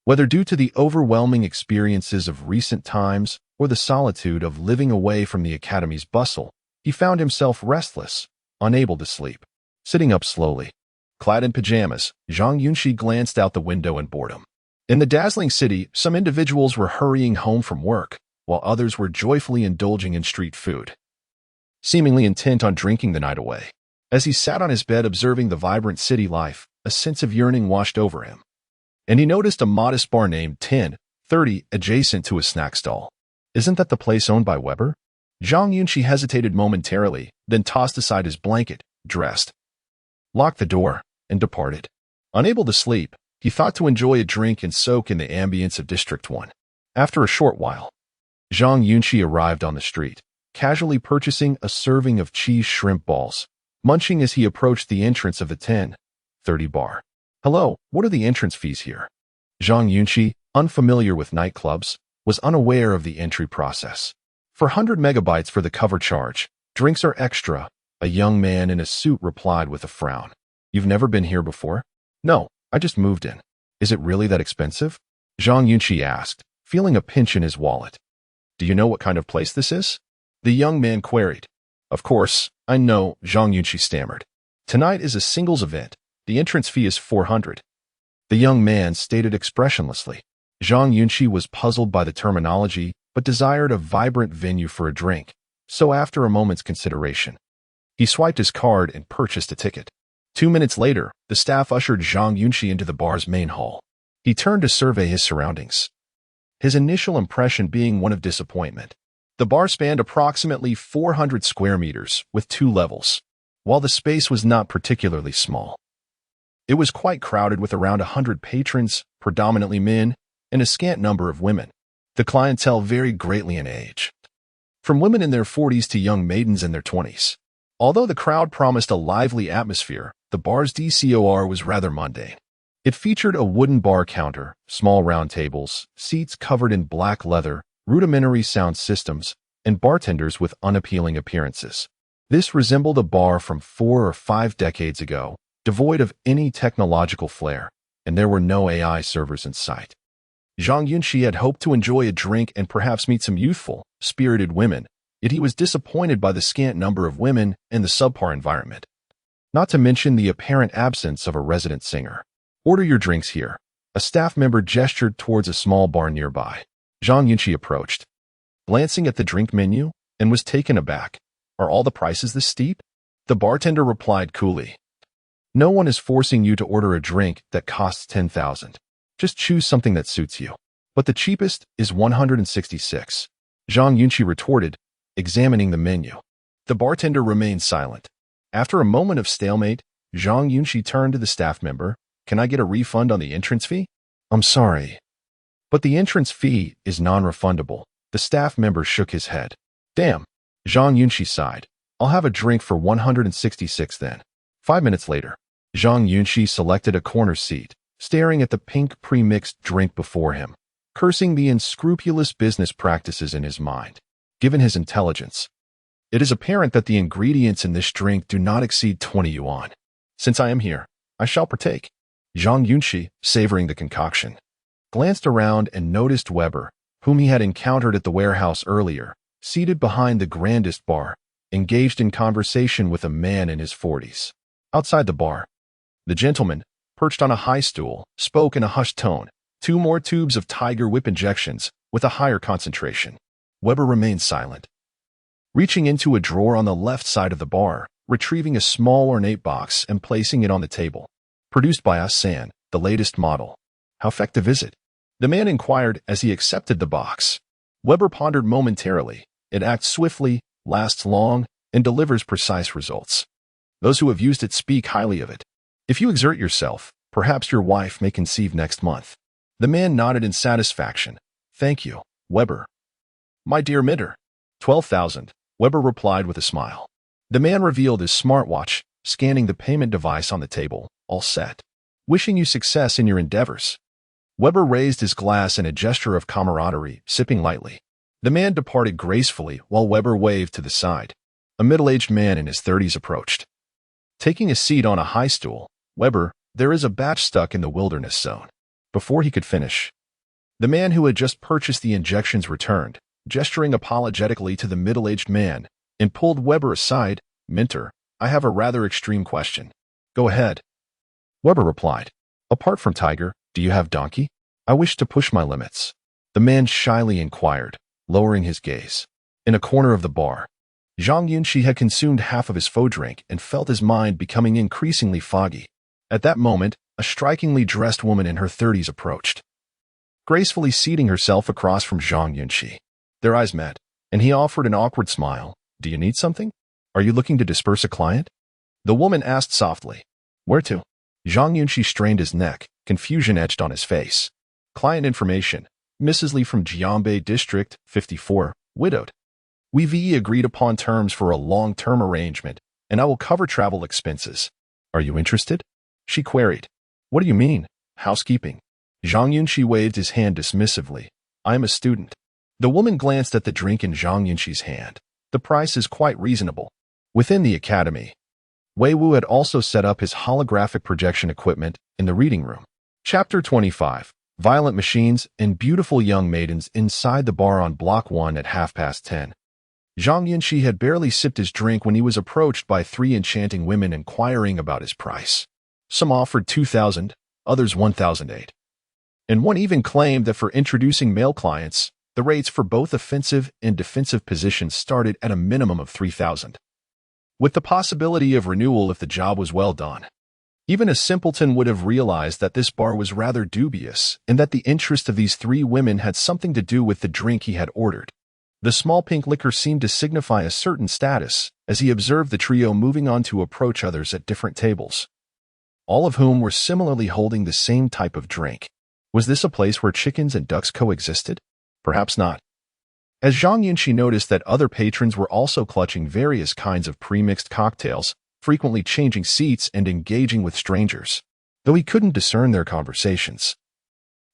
whether due to the overwhelming experiences of recent times or the solitude of living away from the academy's bustle, he found himself restless, unable to sleep. Sitting up slowly, clad in pajamas, Zhang Yunxi glanced out the window in boredom. In the dazzling city, some individuals were hurrying home from work, while others were joyfully indulging in street food, seemingly intent on drinking the night away. As he sat on his bed observing the vibrant city life, a sense of yearning washed over him, and he noticed a modest bar named 1030 adjacent to a snack stall. "Isn't that the place owned by Weber?" Zhang Yunxi hesitated momentarily, then tossed aside his blanket, dressed, locked the door, and departed. Unable to sleep, he thought to enjoy a drink and soak in the ambience of District 1. After a short while, Zhang Yunxi arrived on the street, casually purchasing a serving of cheese shrimp balls, munching as he approached the entrance of the 1030 bar. "Hello, what are the entrance fees here?" Zhang Yunxi, unfamiliar with nightclubs, was unaware of the entry process. "For 100 megabytes for the cover charge. Drinks are extra," a young man in a suit replied with a frown. "You've never been here before?" "No, I just moved in." "Is it really that expensive?" Zhang Yunxi asked, feeling a pinch in his wallet. "Do you know what kind of place this is?" the young man queried. "Of course, I know," Zhang Yunxi stammered. "Tonight is a singles event. The entrance fee is 400. The young man stated expressionlessly. Zhang Yunxi was puzzled by the terminology, but desired a vibrant venue for a drink, so after a moment's consideration, he swiped his card and purchased a ticket. 2 minutes later, the staff ushered Zhang Yunxi into the bar's main hall. He turned to survey his surroundings, his initial impression being one of disappointment. The bar spanned approximately 400 square meters with 2 levels. While the space was not particularly small, it was quite crowded with around 100 patrons, predominantly men, and a scant number of women. The clientele varied greatly in age, from women in their 40s to young maidens in their 20s. Although the crowd promised a lively atmosphere, the bar's decor was rather mundane. It featured a wooden bar counter, small round tables, seats covered in black leather, rudimentary sound systems, and bartenders with unappealing appearances. This resembled a bar from 4 or 5 decades ago, devoid of any technological flair, and there were no AI servers in sight. Zhang Yunxi had hoped to enjoy a drink and perhaps meet some youthful, spirited women, yet he was disappointed by the scant number of women and the subpar environment. Not to mention the apparent absence of a resident singer. "Order your drinks here." A staff member gestured towards a small bar nearby. Zhang Yunxi approached, glancing at the drink menu, and was taken aback. "Are all the prices this steep?" The bartender replied coolly. "No one is forcing you to order a drink that costs 10,000. Just choose something that suits you. But the cheapest is 166. Zhang Yunxi retorted, examining the menu. The bartender remained silent. After a moment of stalemate, Zhang Yunxi turned to the staff member. "Can I get a refund on the entrance fee?" "I'm sorry, but the entrance fee is non-refundable." The staff member shook his head. "Damn." Zhang Yunxi sighed. "I'll have a drink for 166 then." 5 minutes later, Zhang Yunxi selected a corner seat, staring at the pink pre-mixed drink before him, cursing the unscrupulous business practices in his mind. Given his intelligence, it is apparent that the ingredients in this drink do not exceed 20 yuan. "Since I am here, I shall partake." Zhang Yunxi, savoring the concoction, glanced around and noticed Weber, whom he had encountered at the warehouse earlier, seated behind the grandest bar, engaged in conversation with a man in his 40s. Outside the bar, the gentleman, perched on a high stool, spoke in a hushed tone. 2 more tubes of Tiger Whip injections, with a higher concentration. Weber remained silent, reaching into a drawer on the left side of the bar, retrieving a small ornate box and placing it on the table. "Produced by Asan, the latest model. How effective is it?" the man inquired as he accepted the box. Weber pondered momentarily. "It acts swiftly, lasts long, and delivers precise results. Those who have used it speak highly of it. If you exert yourself, perhaps your wife may conceive next month." The man nodded in satisfaction. "Thank you, Weber." "My dear Mitter." 12,000, Weber replied with a smile. The man revealed his smartwatch, scanning the payment device on the table. "All set. Wishing you success in your endeavors." Weber raised his glass in a gesture of camaraderie, sipping lightly. The man departed gracefully while Weber waved to the side. A middle-aged man in his 30s approached. Taking a seat on a high stool, "Weber, there is a batch stuck in the wilderness zone." Before he could finish, the man who had just purchased the injections returned, gesturing apologetically to the middle-aged man, and pulled Weber aside. "Minter, I have a rather extreme question." "Go ahead." Weber replied. "Apart from Tiger, do you have Donkey? I wish to push my limits." The man shyly inquired, lowering his gaze. In a corner of the bar, Zhang Yunxi had consumed half of his faux drink and felt his mind becoming increasingly foggy. At that moment, a strikingly dressed woman in her 30s approached, gracefully seating herself across from Zhang Yunxi. Their eyes met, and he offered an awkward smile. "Do you need something? Are you looking to disperse a client?" The woman asked softly. "Where to?" Zhang Yunxi strained his neck, confusion etched on his face. "Client information. Mrs. Li from Jianbei District, 54, widowed. We've agreed upon terms for a long-term arrangement, and I will cover travel expenses. Are you interested?" she queried. "What do you mean? Housekeeping?" Zhang Yunxi waved his hand dismissively. "I am a student." The woman glanced at the drink in Zhang Yunxi's hand. "The price is quite reasonable." Within the academy, Wei Wu had also set up his holographic projection equipment in the reading room. Chapter 25. Violent machines and beautiful young maidens inside the bar on Block 1 at 10:30. Zhang Yunxi had barely sipped his drink when he was approached by 3 enchanting women inquiring about his price. Some offered 2,000, others 1,008. And one even claimed that for introducing male clients, the rates for both offensive and defensive positions started at a minimum of 3,000, with the possibility of renewal if the job was well done. Even a simpleton would have realized that this bar was rather dubious and that the interest of these three women had something to do with the drink he had ordered. The small pink liquor seemed to signify a certain status as he observed the trio moving on to approach others at different tables, all of whom were similarly holding the same type of drink. Was this a place where chickens and ducks coexisted? Perhaps not. As Zhang Yunxi noticed that other patrons were also clutching various kinds of pre-mixed cocktails, frequently changing seats and engaging with strangers, though he couldn't discern their conversations.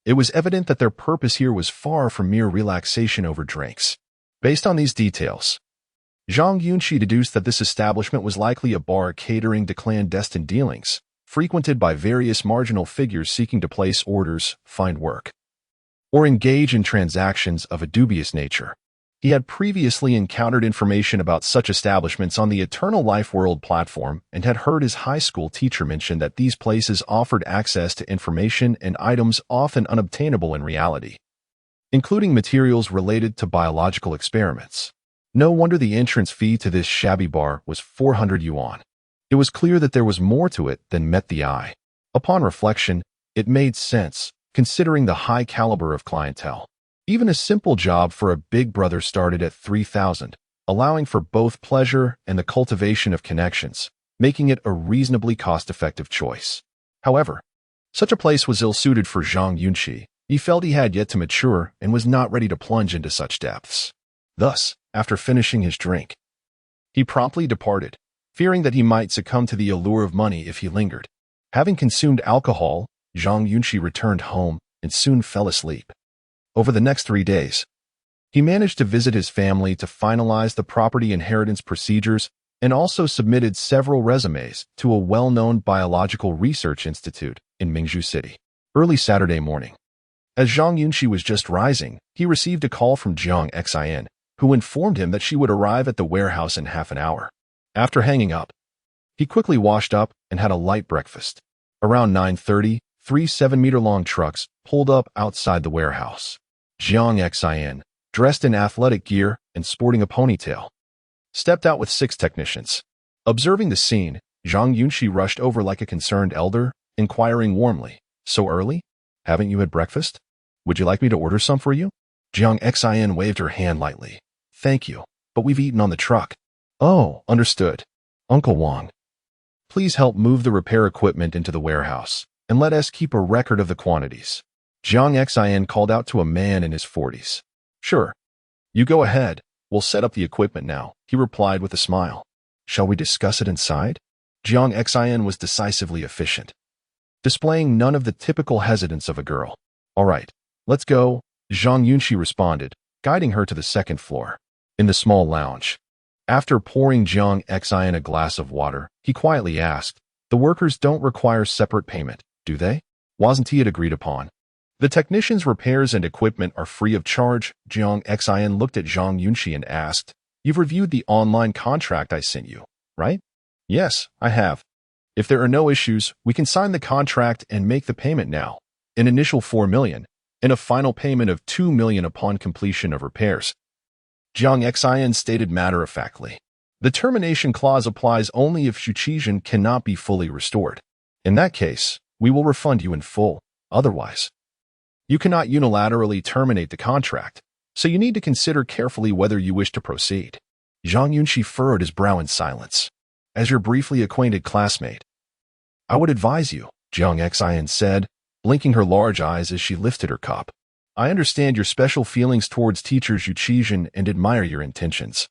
It was evident that their purpose here was far from mere relaxation over drinks. Based on these details, Zhang Yunxi deduced that this establishment was likely a bar catering to clandestine dealings, frequented by various marginal figures seeking to place orders, find work, or engage in transactions of a dubious nature. He had previously encountered information about such establishments on the Eternal Life World platform and had heard his high school teacher mention that these places offered access to information and items often unobtainable in reality, including materials related to biological experiments. No wonder the entrance fee to this shabby bar was 400 yuan. It was clear that there was more to it than met the eye. Upon reflection, it made sense, considering the high caliber of clientele. Even a simple job for a big brother started at 3,000, allowing for both pleasure and the cultivation of connections, making it a reasonably cost-effective choice. However, such a place was ill-suited for Zhang Yunxi. He felt he had yet to mature and was not ready to plunge into such depths. Thus, after finishing his drink, he promptly departed, fearing that he might succumb to the allure of money if he lingered. Having consumed alcohol, Zhang Yunxi returned home and soon fell asleep. Over the next 3 days, he managed to visit his family to finalize the property inheritance procedures and also submitted several resumes to a well-known biological research institute in Mingzhu City. Early Saturday morning, as Zhang Yunxi was just rising, he received a call from Zhang Xin, who informed him that she would arrive at the warehouse in half an hour. After hanging up, he quickly washed up and had a light breakfast. Around 9:30, 3 7-meter-long trucks pulled up outside the warehouse. Zhang Xin, dressed in athletic gear and sporting a ponytail, stepped out with 6 technicians. Observing the scene, Zhang Yunxi rushed over like a concerned elder, inquiring warmly, "So early? Haven't you had breakfast? Would you like me to order some for you?" Zhang Xin waved her hand lightly. "Thank you, but we've eaten on the truck." "Oh, understood. Uncle Wang, please help move the repair equipment into the warehouse, and let us keep a record of the quantities." Zhang Xin called out to a man in his 40s. "Sure. You go ahead. We'll set up the equipment now," he replied with a smile. "Shall we discuss it inside?" Zhang Xin was decisively efficient, displaying none of the typical hesitance of a girl. "All right, let's go," Zhang Yunxi responded, guiding her to the second floor. In the small lounge, after pouring Zhang Xin a glass of water, he quietly asked, "The workers don't require separate payment, do they? Wasn't it agreed upon?" "The technicians' repairs and equipment are free of charge." Zhang Xin looked at Zhang Yunxi and asked, "You've reviewed the online contract I sent you, right?" "Yes, I have. If there are no issues, we can sign the contract and make the payment now. An initial 4 million, and a final payment of 2 million upon completion of repairs," Zhang Xin stated matter-of-factly. "The termination clause applies only if Shuqizhen cannot be fully restored. In that case, we will refund you in full. Otherwise, you cannot unilaterally terminate the contract, so you need to consider carefully whether you wish to proceed." Zhang Yunxi furrowed his brow in silence. "As your briefly acquainted classmate, I would advise you," Zhang Xin said, blinking her large eyes as she lifted her cup. "I understand your special feelings towards teachers Shuqizhen and admire your intentions.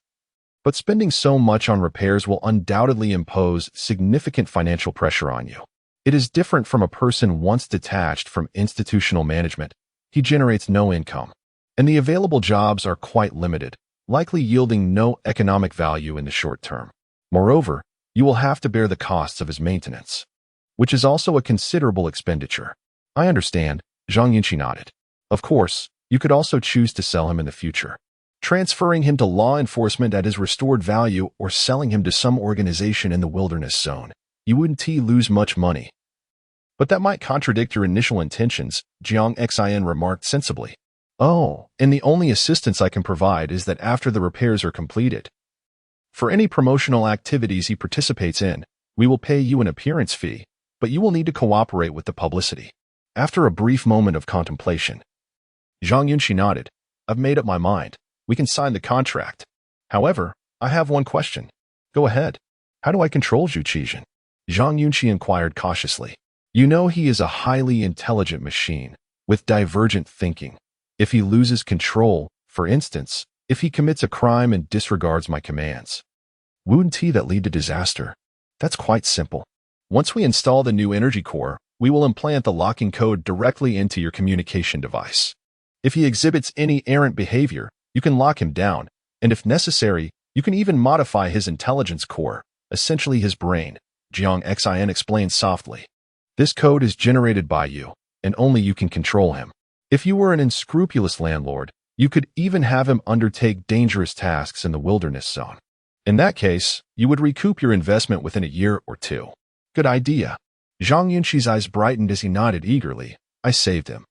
But spending so much on repairs will undoubtedly impose significant financial pressure on you. It is different from a person once detached from institutional management. He generates no income, and the available jobs are quite limited, likely yielding no economic value in the short term. Moreover, you will have to bear the costs of his maintenance, which is also a considerable expenditure." "I understand," Zhang Yunxi nodded. "Of course, you could also choose to sell him in the future, transferring him to law enforcement at his restored value or selling him to some organization in the wilderness zone. You wouldn't lose much money. But that might contradict your initial intentions," Zhang Xin remarked sensibly. "Oh, and the only assistance I can provide is that after the repairs are completed, for any promotional activities he participates in, we will pay you an appearance fee, but you will need to cooperate with the publicity. After a brief moment of contemplation, Zhang Yunxi nodded. I've made up my mind. We can sign the contract. However, I have one question. Go ahead. How do I control Zhu Qizhen? Zhang Yunxi inquired cautiously. You know he is a highly intelligent machine, with divergent thinking. If he loses control, for instance, if he commits a crime and disregards my commands, wouldn't that lead to disaster? That's quite simple. Once we install the new energy core, we will implant the locking code directly into your communication device. If he exhibits any errant behavior, you can lock him down, and if necessary, you can even modify his intelligence core, essentially his brain, Zhang Xin explained softly. This code is generated by you, and only you can control him. If you were an unscrupulous landlord, you could even have him undertake dangerous tasks in the wilderness zone. In that case, you would recoup your investment within a year or two. Good idea. Zhang Yunxi's eyes brightened as he nodded eagerly. I saved him.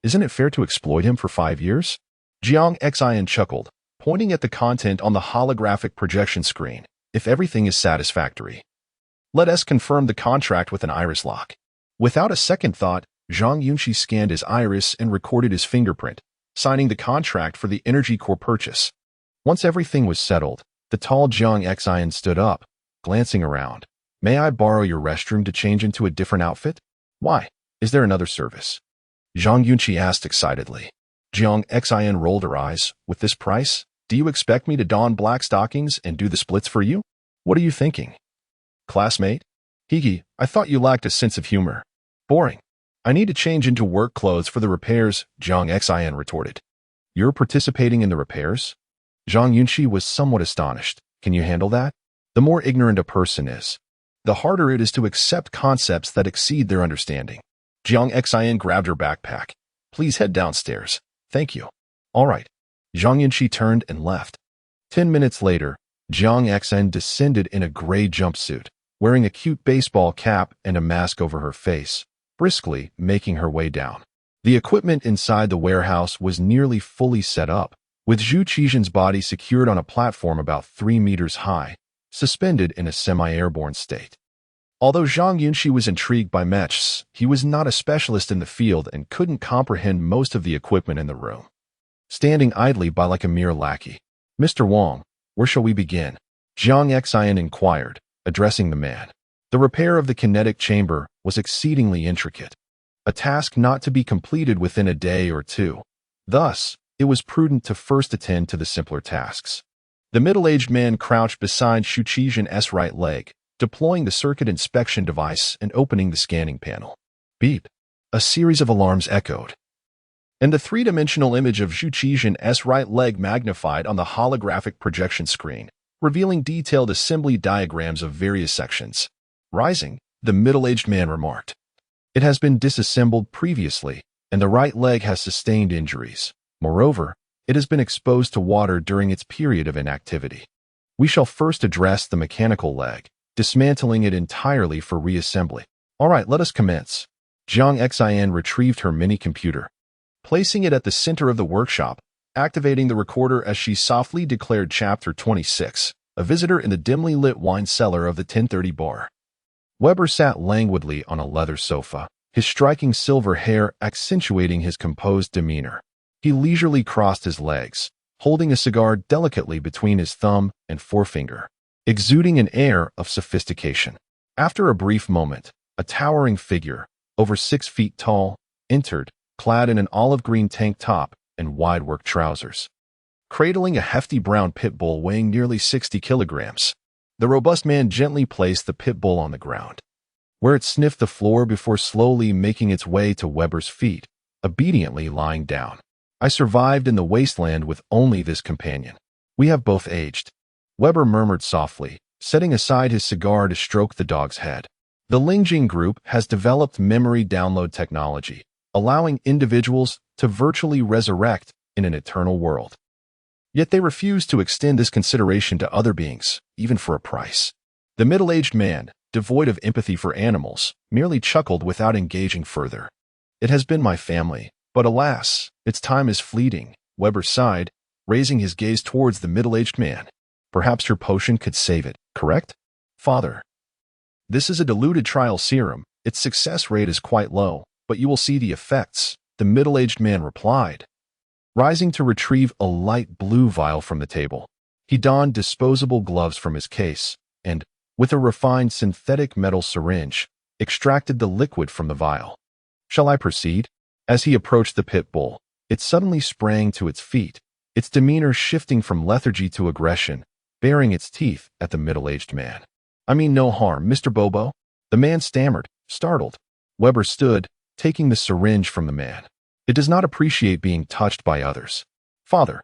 Isn't it fair to exploit him for 5 years? Zhang Xin chuckled, pointing at the content on the holographic projection screen. If everything is satisfactory, let us confirm the contract with an iris lock. Without a second thought, Zhang Yunxi scanned his iris and recorded his fingerprint, signing the contract for the energy core purchase. Once everything was settled, the tall Zhang Xin stood up, glancing around. May I borrow your restroom to change into a different outfit? Why? Is there another service? Zhang Yunxi asked excitedly. Zhang Xin rolled her eyes. With this price, do you expect me to don black stockings and do the splits for you? What are you thinking? Classmate? Higi, I thought you lacked a sense of humor. Boring. I need to change into work clothes for the repairs, Zhang Xin retorted. You're participating in the repairs? Zhang Yunxi was somewhat astonished. Can you handle that? The more ignorant a person is, the harder it is to accept concepts that exceed their understanding. Zhang Xin grabbed her backpack. Please head downstairs. Thank you. All right. Zhang Yunxi turned and left. 10 minutes later, Zhang Xin descended in a gray jumpsuit, wearing a cute baseball cap and a mask over her face, briskly making her way down. The equipment inside the warehouse was nearly fully set up, with Zhu Qizhen's body secured on a platform about 3 meters high, suspended in a semi-airborne state. Although Zhang Yunxi was intrigued by mechs, he was not a specialist in the field and couldn't comprehend most of the equipment in the room. Standing idly by like a mere lackey. Mr. Wang, where shall we begin? Zhang Xin inquired, addressing the man. The repair of the kinetic chamber was exceedingly intricate, a task not to be completed within a day or two. Thus, it was prudent to first attend to the simpler tasks. The middle-aged man crouched beside Zhu Qizhen's right leg, deploying the circuit inspection device and opening the scanning panel. Beep. A series of alarms echoed, and the three-dimensional image of Zhu Qizhen's right leg magnified on the holographic projection screen, revealing detailed assembly diagrams of various sections. Rising, the middle-aged man remarked, "It has been disassembled previously, and the right leg has sustained injuries. Moreover, it has been exposed to water during its period of inactivity. We shall first address the mechanical leg, dismantling it entirely for reassembly. All right, let us commence." Zhang Xin retrieved her mini-computer, placing it at the center of the workshop, activating the recorder as she softly declared Chapter 26, a visitor in the dimly lit wine cellar of the 1030 bar. Weber sat languidly on a leather sofa, his striking silver hair accentuating his composed demeanor. He leisurely crossed his legs, holding a cigar delicately between his thumb and forefinger, exuding an air of sophistication. After a brief moment, a towering figure, over 6 feet tall, entered, clad in an olive-green tank top and wide work trousers, cradling a hefty brown pit bull weighing nearly 60 kilograms. The robust man gently placed the pit bull on the ground, where it sniffed the floor before slowly making its way to Weber's feet, obediently lying down. I survived in the wasteland with only this companion. We have both aged. Weber murmured softly, setting aside his cigar to stroke the dog's head. The Lingjing Group has developed memory download technology, allowing individuals to virtually resurrect in an eternal world. Yet they refuse to extend this consideration to other beings, even for a price. The middle-aged man, devoid of empathy for animals, merely chuckled without engaging further. It has been my family, but alas, its time is fleeting, Weber sighed, raising his gaze towards the middle-aged man. Perhaps your potion could save it, correct? Father. This is a diluted trial serum. Its success rate is quite low, but you will see the effects, the middle-aged man replied, rising to retrieve a light blue vial from the table. He donned disposable gloves from his case and, with a refined synthetic metal syringe, extracted the liquid from the vial. Shall I proceed? As he approached the pit bull, it suddenly sprang to its feet, its demeanor shifting from lethargy to aggression, baring its teeth at the middle-aged man. I mean no harm, Mr. Bobo. The man stammered, startled. Weber stood, taking the syringe from the man. It does not appreciate being touched by others. Father,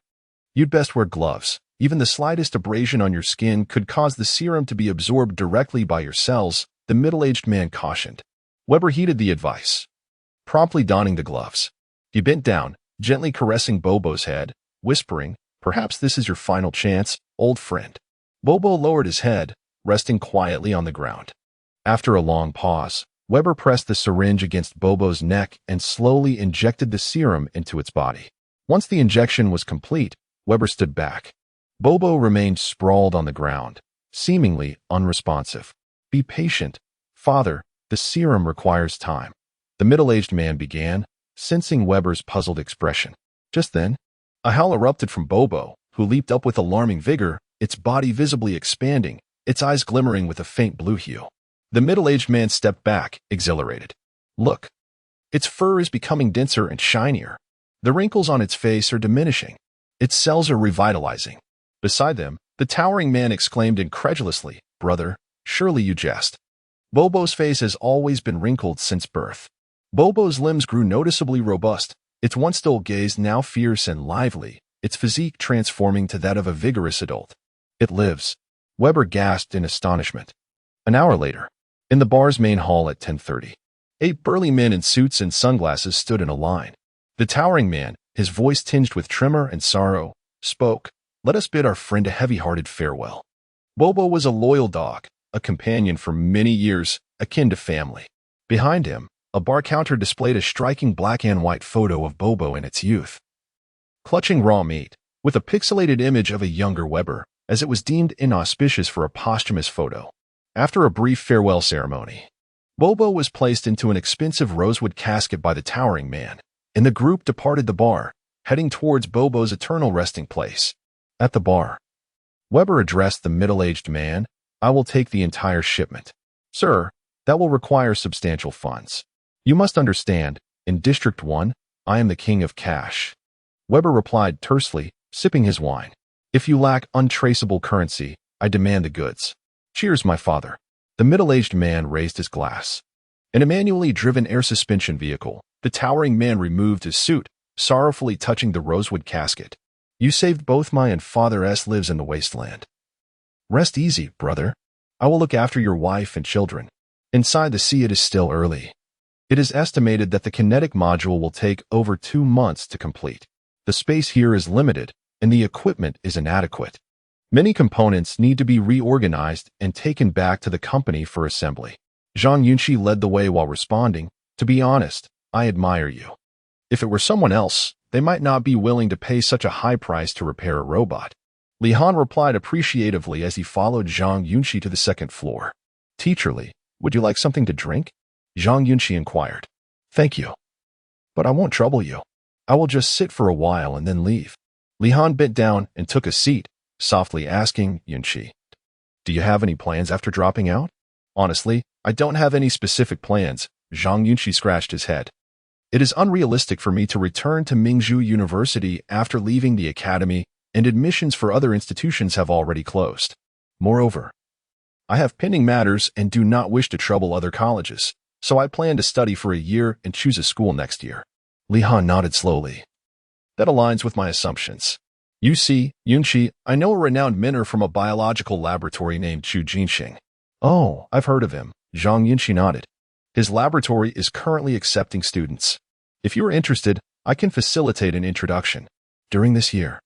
you'd best wear gloves. Even the slightest abrasion on your skin could cause the serum to be absorbed directly by your cells, the middle-aged man cautioned. Weber heeded the advice, promptly donning the gloves. He bent down, gently caressing Bobo's head, whispering, perhaps this is your final chance, old friend. Bobo lowered his head, resting quietly on the ground. After a long pause, Weber pressed the syringe against Bobo's neck and slowly injected the serum into its body. Once the injection was complete, Weber stood back. Bobo remained sprawled on the ground, seemingly unresponsive. Be patient, father, the serum requires time. The middle-aged man began, sensing Weber's puzzled expression. Just then, a howl erupted from Bobo, who leaped up with alarming vigor, its body visibly expanding, its eyes glimmering with a faint blue hue. The middle-aged man stepped back, exhilarated. Look! Its fur is becoming denser and shinier. The wrinkles on its face are diminishing. Its cells are revitalizing. Beside them, the towering man exclaimed incredulously, Brother, surely you jest. Bobo's face has always been wrinkled since birth. Bobo's limbs grew noticeably robust, its once dull gaze now fierce and lively, its physique transforming to that of a vigorous adult. It lives, Weber gasped in astonishment. An hour later, in the bar's main hall at 10:30, 8 burly men in suits and sunglasses stood in a line. The towering man, his voice tinged with tremor and sorrow, spoke, Let us bid our friend a heavy-hearted farewell. Bobo was a loyal dog, a companion for many years, akin to family. Behind him, a bar counter displayed a striking black and white photo of Bobo in its youth, clutching raw meat, with a pixelated image of a younger Weber, as it was deemed inauspicious for a posthumous photo. After a brief farewell ceremony, Bobo was placed into an expensive rosewood casket by the towering man, and the group departed the bar, heading towards Bobo's eternal resting place. At the bar, Weber addressed the middle-aged man, I will take the entire shipment. Sir, that will require substantial funds. You must understand, in District 1, I am the king of cash. Weber replied tersely, sipping his wine. If you lack untraceable currency, I demand the goods. Cheers, my father. The middle-aged man raised his glass. In a manually driven air suspension vehicle, the towering man removed his suit, sorrowfully touching the rosewood casket. You saved both my and father's lives in the wasteland. Rest easy, brother. I will look after your wife and children. Inside the sea it is still early. It is estimated that the kinetic module will take over 2 months to complete. The space here is limited, and the equipment is inadequate. Many components need to be reorganized and taken back to the company for assembly. Zhang Yunxi led the way while responding, To be honest, I admire you. If it were someone else, they might not be willing to pay such a high price to repair a robot. Li Han replied appreciatively as he followed Zhang Yunxi to the second floor. Teacher Li, would you like something to drink? Zhang Yunxi inquired. Thank you. But I won't trouble you. I will just sit for a while and then leave. Li Han bent down and took a seat, softly asking Yunxi, Do you have any plans after dropping out? Honestly, I don't have any specific plans. Zhang Yunxi scratched his head. It is unrealistic for me to return to Mingzhu University after leaving the academy, and admissions for other institutions have already closed. Moreover, I have pending matters and do not wish to trouble other colleges, so I plan to study for a year and choose a school next year. Li Han nodded slowly. That aligns with my assumptions. You see, Yunxi, I know a renowned mentor from a biological laboratory named Chu Jinxing. Oh, I've heard of him. Zhang Yunxi nodded. His laboratory is currently accepting students. If you are interested, I can facilitate an introduction. During this year,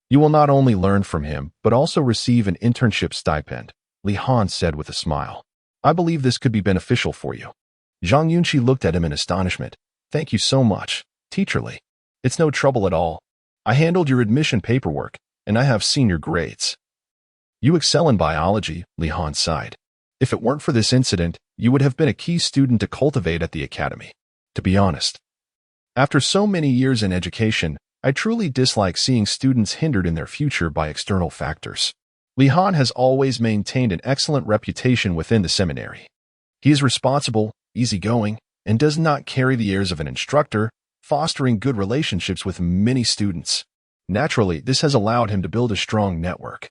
you will not only learn from him, but also receive an internship stipend, Li Han said with a smile. I believe this could be beneficial for you. Zhang Yunxi looked at him in astonishment. Thank you so much, Teacher Li. It's no trouble at all. I handled your admission paperwork, and I have seen your grades. You excel in biology, Li Han sighed. If it weren't for this incident, you would have been a key student to cultivate at the academy. To be honest, after so many years in education, I truly dislike seeing students hindered in their future by external factors. Li Han has always maintained an excellent reputation within the seminary. He is responsible, easygoing, and does not carry the airs of an instructor, fostering good relationships with many students. Naturally, this has allowed him to build a strong network,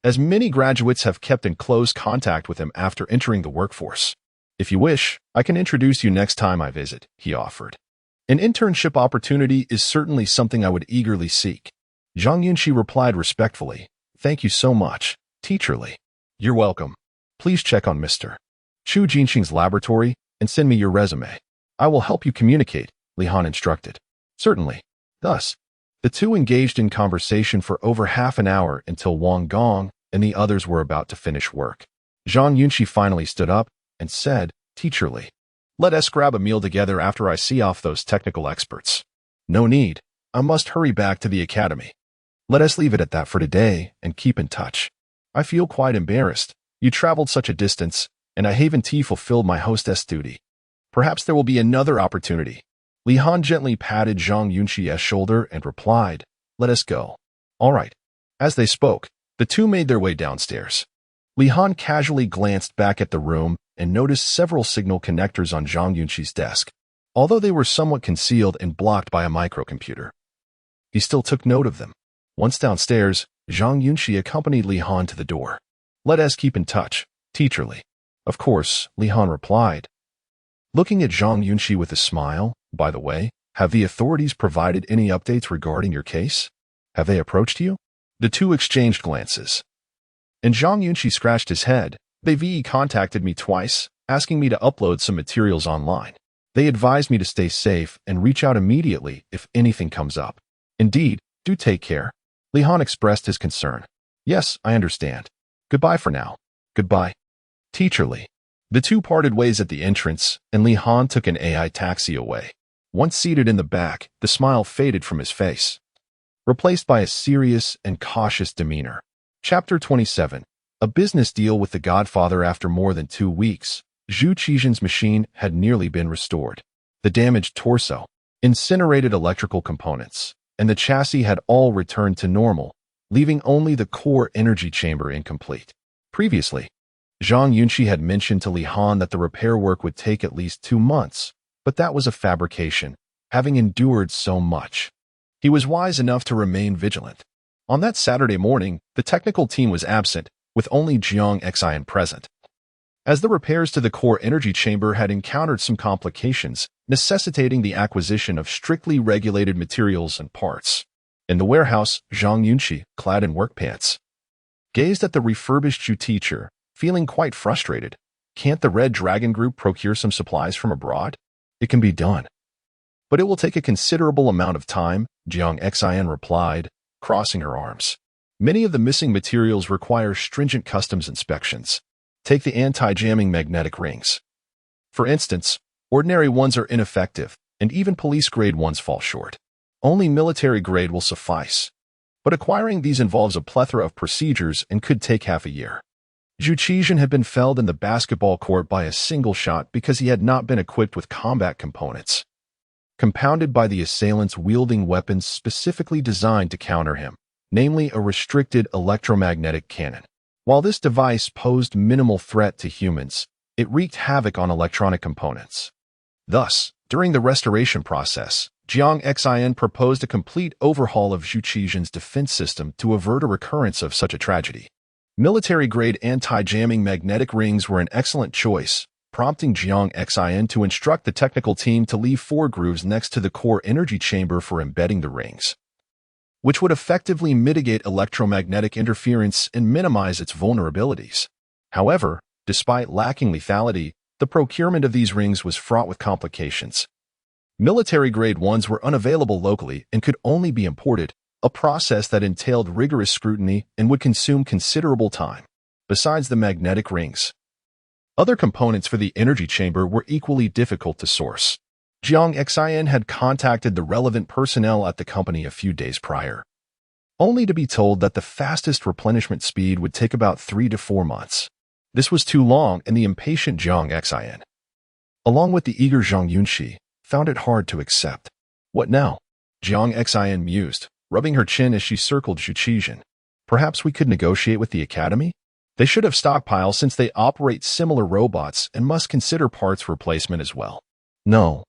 as many graduates have kept in close contact with him after entering the workforce. If you wish, I can introduce you next time I visit, he offered. An internship opportunity is certainly something I would eagerly seek. Zhang Yunxi replied respectfully, "Thank you so much, Teacher Li." "You're welcome. Please check on Mr. Chu Jinxing's laboratory and send me your resume. I will help you communicate," Li Han instructed. "Certainly." Thus, the two engaged in conversation for over half an hour until Wang Gong and the others were about to finish work. Zhang Yunxi finally stood up and said, "Teacher Li, let us grab a meal together after I see off those technical experts." "No need. I must hurry back to the academy. Let us leave it at that for today and keep in touch. I feel quite embarrassed. You traveled such a distance, and I haven't fulfilled my hostess duty. Perhaps there will be another opportunity." Li Han gently patted Zhang Yunxi's shoulder and replied, "Let us go." "All right." As they spoke, the two made their way downstairs. Li Han casually glanced back at the room and noticed several signal connectors on Zhang Yunxi's desk, although they were somewhat concealed and blocked by a microcomputer. He still took note of them. Once downstairs, Zhang Yunxi accompanied Li Han to the door. "Let us keep in touch, Teacher Li." "Of course," Li Han replied, looking at Zhang Yunxi with a smile. "By the way, have the authorities provided any updates regarding your case? Have they approached you?" The two exchanged glances, and Zhang Yunxi scratched his head. "They've contacted me twice, asking me to upload some materials online. They advised me to stay safe and reach out immediately if anything comes up." "Indeed, do take care." Li Han expressed his concern. "Yes, I understand. Goodbye for now." "Goodbye, Teacher Li." The two parted ways at the entrance, and Li Han took an AI taxi away. Once seated in the back, the smile faded from his face, replaced by a serious and cautious demeanor. Chapter 27. A business deal with the Godfather. After more than 2 weeks, Zhu Qizhen's machine had nearly been restored. The damaged torso, incinerated electrical components, and the chassis had all returned to normal, leaving only the core energy chamber incomplete. Previously, Zhang Yunxi had mentioned to Li Han that the repair work would take at least 2 months, but that was a fabrication, having endured so much. He was wise enough to remain vigilant. On that Saturday morning, the technical team was absent, with only Zhang Yunxi present. As the repairs to the core energy chamber had encountered some complications, necessitating the acquisition of strictly regulated materials and parts. In the warehouse, Zhang Yunxi, clad in work pants, gazed at the refurbished Zhu teacher, feeling quite frustrated. "Can't the Red Dragon Group procure some supplies from abroad?" "It can be done, but it will take a considerable amount of time," Zhang Yunxi replied, crossing her arms. "Many of the missing materials require stringent customs inspections. Take the anti-jamming magnetic rings. For instance, ordinary ones are ineffective, and even police-grade ones fall short. Only military-grade will suffice. But acquiring these involves a plethora of procedures and could take half a year." Zhu Qizhen had been felled in the basketball court by a single shot because he had not been equipped with combat components, compounded by the assailants wielding weapons specifically designed to counter him, namely a restricted electromagnetic cannon. While this device posed minimal threat to humans, it wreaked havoc on electronic components. Thus, during the restoration process, Zhang Yunxi proposed a complete overhaul of Zhu Qizhen's defense system to avert a recurrence of such a tragedy. Military-grade anti-jamming magnetic rings were an excellent choice, prompting Zhang Yunxi to instruct the technical team to leave 4 grooves next to the core energy chamber for embedding the rings, which would effectively mitigate electromagnetic interference and minimize its vulnerabilities. However, despite lacking lethality, the procurement of these rings was fraught with complications. Military-grade ones were unavailable locally and could only be imported, a process that entailed rigorous scrutiny and would consume considerable time. Besides the magnetic rings, other components for the energy chamber were equally difficult to source. Zhang Yunxi had contacted the relevant personnel at the company a few days prior, only to be told that the fastest replenishment speed would take about 3 to 4 months. This was too long, and the impatient Zhang Xin, along with the eager Zhang Yunxi, found it hard to accept. What now? Zhang Xin mused, rubbing her chin as she circled Zhuqian. Perhaps we could negotiate with the academy? They should have stockpile since they operate similar robots and must consider parts replacement as well. No.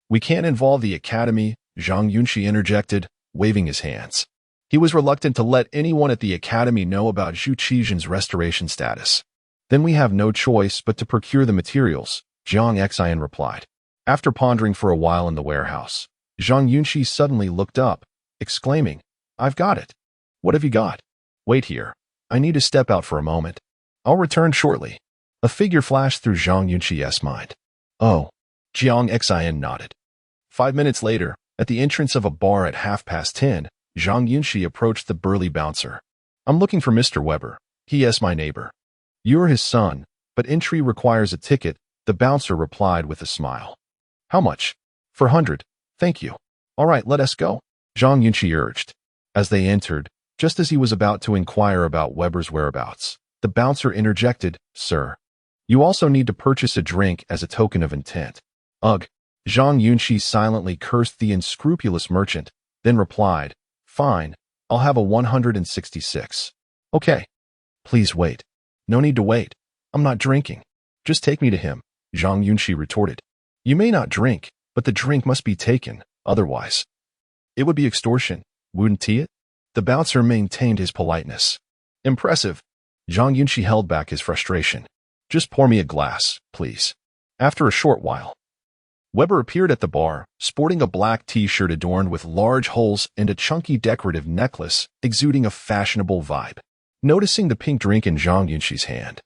We can't involve the academy, Zhang Yunxi interjected, waving his hands. He was reluctant to let anyone at the academy know about Zhuqian's restoration status. Then we have no choice but to procure the materials, Zhang Xin replied. After pondering for a while in the warehouse, Zhang Yunxi suddenly looked up, exclaiming, I've got it. What have you got? Wait here. I need to step out for a moment. I'll return shortly. A figure flashed through Zhang Yunxi's mind. Oh. Zhang Xin nodded. 5 minutes later, at the entrance of a bar at 10:30, Zhang Yunxi approached the burly bouncer. I'm looking for Mr. Weber. He is my neighbor. You're his son, but entry requires a ticket, the bouncer replied with a smile. How much? 400. Thank you. All right, let us go, Zhang Yunxi urged. As they entered, just as he was about to inquire about Weber's whereabouts, the bouncer interjected, Sir, you also need to purchase a drink as a token of intent. Ugh. Zhang Yunxi silently cursed the unscrupulous merchant, then replied, Fine, I'll have a 166. Okay. Please wait. No need to wait. I'm not drinking. Just take me to him, Zhang Yunxi retorted. You may not drink, but the drink must be taken, otherwise. It would be extortion, wouldn't it? The bouncer maintained his politeness. Impressive. Zhang Yunxi held back his frustration. Just pour me a glass, please. After a short while, Weber appeared at the bar, sporting a black t-shirt adorned with large holes and a chunky decorative necklace, exuding a fashionable vibe. Noticing the pink drink in Zhang Yunxi's hand,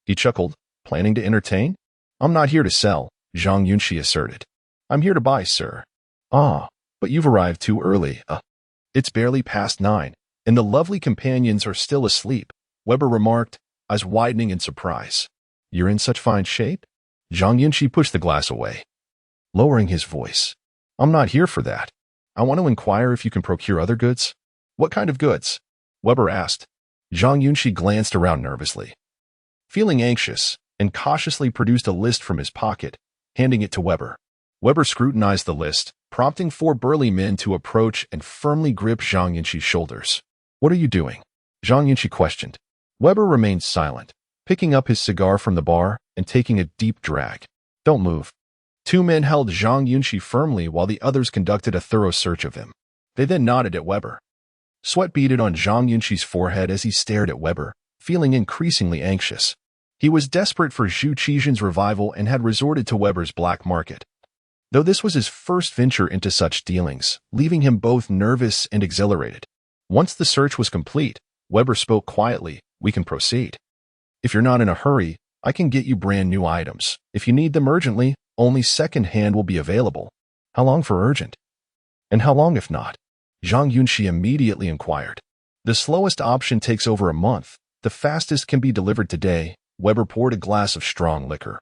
he chuckled, planning to entertain? I'm not here to sell, Zhang Yunxi asserted. I'm here to buy, sir. Ah, but you've arrived too early. It's barely past 9, and the lovely companions are still asleep, Weber remarked, eyes widening in surprise. You're in such fine shape? Zhang Yunxi pushed the glass away, lowering his voice. I'm not here for that. I want to inquire if you can procure other goods. What kind of goods? Weber asked. Zhang Yunxi glanced around nervously, feeling anxious, and cautiously produced a list from his pocket, handing it to Weber. Weber scrutinized the list, prompting 4 burly men to approach and firmly grip Zhang Yunxi's shoulders. What are you doing? Zhang Yunxi questioned. Weber remained silent, picking up his cigar from the bar and taking a deep drag. Don't move. 2 men held Zhang Yunxi firmly while the others conducted a thorough search of him. They then nodded at Weber. Sweat beaded on Zhang Yunxi's forehead as he stared at Weber, feeling increasingly anxious. He was desperate for Zhuqian's revival and had resorted to Weber's black market. Though this was his first venture into such dealings, leaving him both nervous and exhilarated. Once the search was complete, Weber spoke quietly, we can proceed. If you're not in a hurry, I can get you brand new items. If you need them urgently, only second-hand will be available. How long for urgent? And how long if not? Zhang Yunxi immediately inquired. The slowest option takes over a month. The fastest can be delivered today. Weber poured a glass of strong liquor,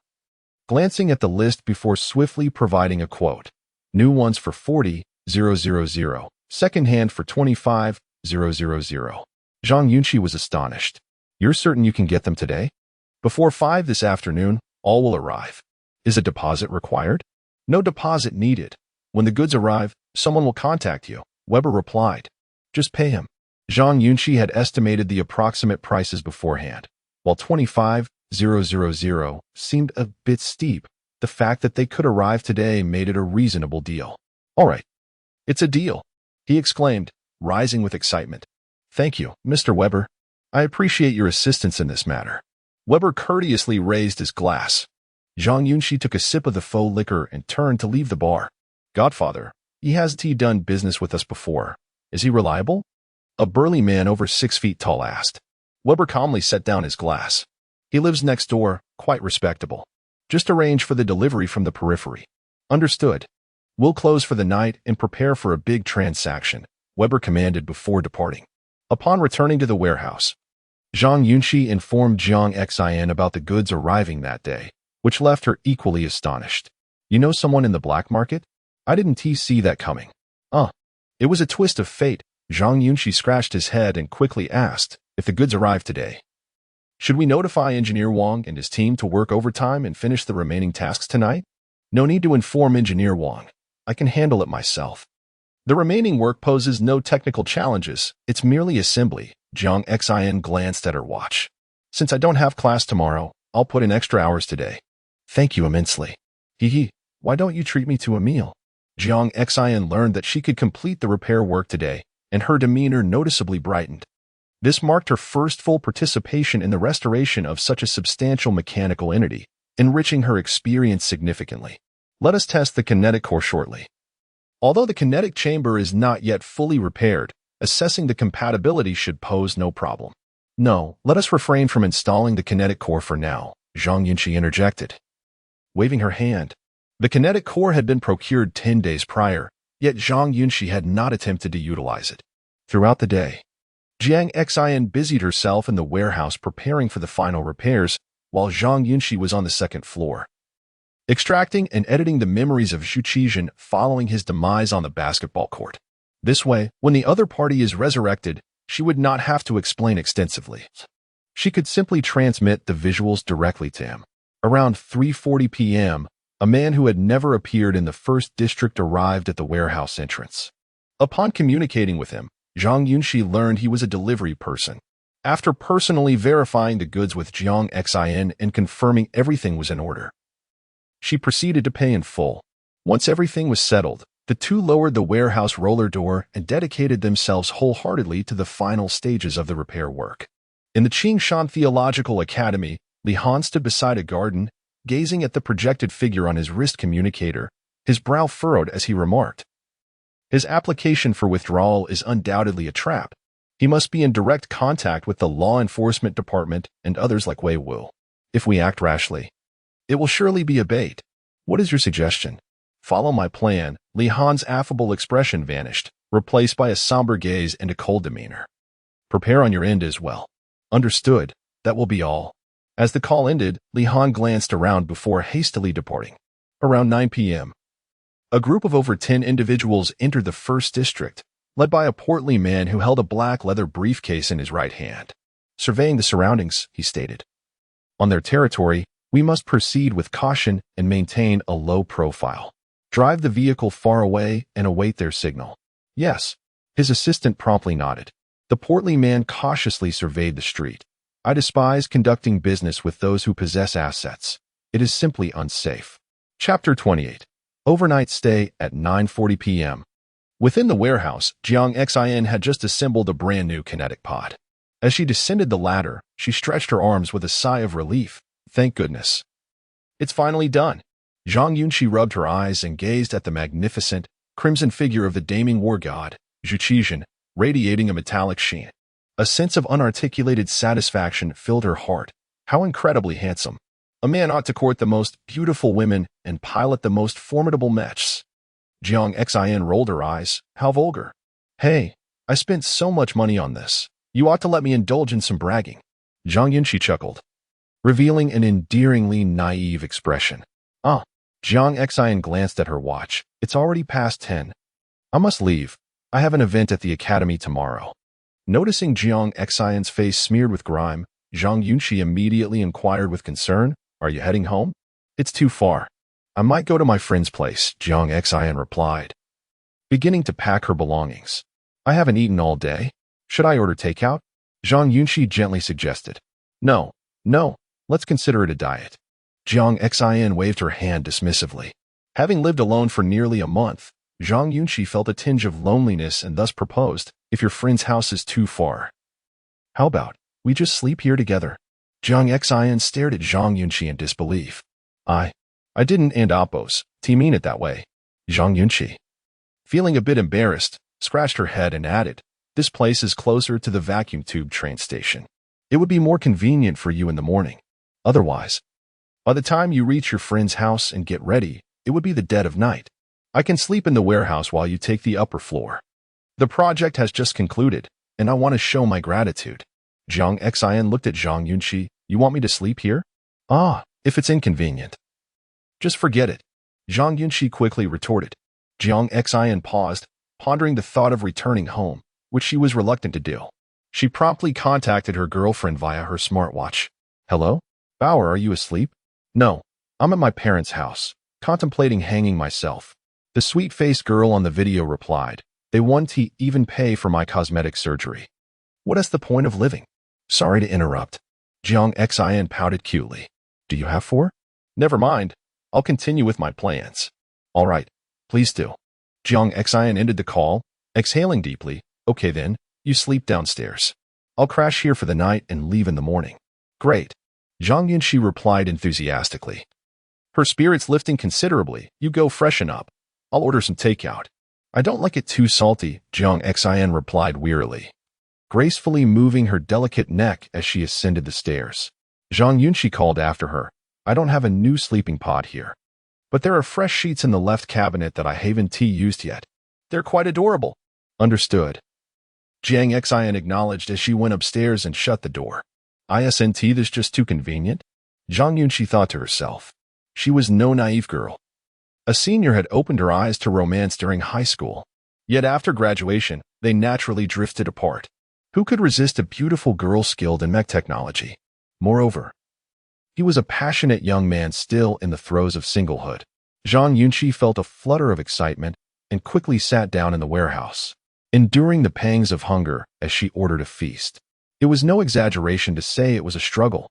glancing at the list before swiftly providing a quote. New ones for 40,000. Second-hand for 25,000. Zhang Yunxi was astonished. You're certain you can get them today? Before 5 this afternoon, all will arrive. Is a deposit required? No deposit needed. When the goods arrive, someone will contact you, Weber replied. Just pay him. Zhang Yunxi had estimated the approximate prices beforehand. While 25,000 seemed a bit steep, the fact that they could arrive today made it a reasonable deal. All right. It's a deal, he exclaimed, rising with excitement. Thank you, Mr. Weber. I appreciate your assistance in this matter. Weber courteously raised his glass. Zhang Yunxi took a sip of the faux liquor and turned to leave the bar. Godfather, has he done business with us before? Is he reliable? A burly man over 6 feet tall asked. Weber calmly set down his glass. He lives next door, quite respectable. Just arrange for the delivery from the periphery. Understood. We'll close for the night and prepare for a big transaction, Weber commanded before departing. Upon returning to the warehouse, Zhang Yunxi informed Zhang Xin about the goods arriving that day, which left her equally astonished. You know someone in the black market? I didn't see that coming. It was a twist of fate. Zhang Yunxi scratched his head and quickly asked, if the goods arrive today, Should we notify Engineer Wang and his team to work overtime and finish the remaining tasks tonight? No need to inform Engineer Wang. I can handle it myself. The remaining work poses no technical challenges. It's merely assembly. Zhang Xin glanced at her watch. Since I don't have class tomorrow, I'll put in extra hours today. Thank you immensely. Hee, why don't you treat me to a meal? Zhang Xin learned that she could complete the repair work today, and her demeanor noticeably brightened. This marked her first full participation in the restoration of such a substantial mechanical entity, enriching her experience significantly. Let us test the kinetic core shortly. Although the kinetic chamber is not yet fully repaired, assessing the compatibility should pose no problem. No, let us refrain from installing the kinetic core for now, Zhang Yunxi interjected. Waving her hand, the kinetic core had been procured 10 days prior, yet Zhang Yunxi had not attempted to utilize it. Throughout the day, Zhang Xin busied herself in the warehouse preparing for the final repairs, while Zhang Yunxi was on the second floor, extracting and editing the memories of Zhu Qizhen following his demise on the basketball court. This way, when the other party is resurrected, she would not have to explain extensively. She could simply transmit the visuals directly to him. Around 3:40 p.m., a man who had never appeared in the first district arrived at the warehouse entrance. Upon communicating with him, Zhang Yunxi learned he was a delivery person. After personally verifying the goods with Zhang Xin and confirming everything was in order, she proceeded to pay in full. Once everything was settled, the two lowered the warehouse roller door and dedicated themselves wholeheartedly to the final stages of the repair work. In the Qingshan Theological Academy, Li Han stood beside a garden, gazing at the projected figure on his wrist communicator, his brow furrowed as he remarked, "His application for withdrawal is undoubtedly a trap. He must be in direct contact with the law enforcement department and others like Wei Wu. If we act rashly, it will surely be a bait. What is your suggestion?" "Follow my plan." Li Han's affable expression vanished, replaced by a somber gaze and a cold demeanor. "Prepare on your end as well." "Understood. That will be all." As the call ended, Li Han glanced around before hastily departing. Around 9 p.m., a group of over 10 individuals entered the first district, led by a portly man who held a black leather briefcase in his right hand. Surveying the surroundings, he stated, "On their territory, we must proceed with caution and maintain a low profile. Drive the vehicle far away and await their signal." "Yes." His assistant promptly nodded. The portly man cautiously surveyed the street. "I despise conducting business with those who possess assets. It is simply unsafe." Chapter 28. Overnight stay at 9:40 p.m. Within the warehouse, Zhang Xin had just assembled a brand new kinetic pod. As she descended the ladder, she stretched her arms with a sigh of relief. Thank goodness. It's finally done. Zhang Yunxi rubbed her eyes and gazed at the magnificent, crimson figure of the daeming war god, Zhu Qizhen, radiating a metallic sheen. A sense of unarticulated satisfaction filled her heart. How incredibly handsome. A man ought to court the most beautiful women and pilot the most formidable mechs. Zhang Xin rolled her eyes. How vulgar. "Hey, I spent so much money on this. You ought to let me indulge in some bragging." Zhang Yunxi chuckled, revealing an endearingly naive expression. Zhang Xin glanced at her watch. It's already past 10. I must leave. I have an event at the academy tomorrow. Noticing Zhang Xion's face smeared with grime, Zhang Yunxi immediately inquired with concern, "Are you heading home?" "It's too far. I might go to my friend's place," Zhang Xion replied, beginning to pack her belongings. "I haven't eaten all day. Should I order takeout?" Zhang Yunxi gently suggested. No, let's consider it a diet." Zhang Xin waved her hand dismissively. Having lived alone for nearly a month, Zhang Yunxi felt a tinge of loneliness and thus proposed, "If your friend's house is too far, how about we just sleep here together?" Zhang Xian stared at Zhang Yunxi in disbelief. I didn't and oppose. Do you mean it that way?" Zhang Yunxi, feeling a bit embarrassed, scratched her head and added, "This place is closer to the vacuum tube train station. It would be more convenient for you in the morning. Otherwise, by the time you reach your friend's house and get ready, it would be the dead of night. I can sleep in the warehouse while you take the upper floor. The project has just concluded, and I want to show my gratitude." Zhang Xian looked at Zhang Yunxi. "You want me to sleep here?" If it's inconvenient." "Just forget it," Zhang Yunxi quickly retorted. Zhang Xian paused, pondering the thought of returning home, which she was reluctant to do. She promptly contacted her girlfriend via her smartwatch. Hello? Bauer, are you asleep? No, I'm at my parents' house, contemplating hanging myself. The sweet-faced girl on the video replied, they want to even pay for my cosmetic surgery. What is the point of living? Sorry to interrupt. Zhang Yunxi pouted cutely. Do you have 4? Never mind. I'll continue with my plans. All right, please do. Zhang Yunxi ended the call, exhaling deeply. Okay then, you sleep downstairs. I'll crash here for the night and leave in the morning. Great. Zhang Yunxi replied enthusiastically. Her spirits lifting considerably. You go freshen up. I'll order some takeout. I don't like it too salty, Zhang Yunxi replied wearily, gracefully moving her delicate neck as she ascended the stairs. Zhang Yunxi called after her. I don't have a new sleeping pod here, but there are fresh sheets in the left cabinet that I haven't used yet. They're quite adorable. Understood. Zhang Yunxi acknowledged as she went upstairs and shut the door. Isn't this just too convenient? Zhang Yunxi thought to herself. She was no naive girl. A senior had opened her eyes to romance during high school. Yet after graduation, they naturally drifted apart. Who could resist a beautiful girl skilled in mech technology? Moreover, he was a passionate young man still in the throes of singlehood. Zhang Yunxi felt a flutter of excitement and quickly sat down in the warehouse, enduring the pangs of hunger as she ordered a feast. It was no exaggeration to say it was a struggle.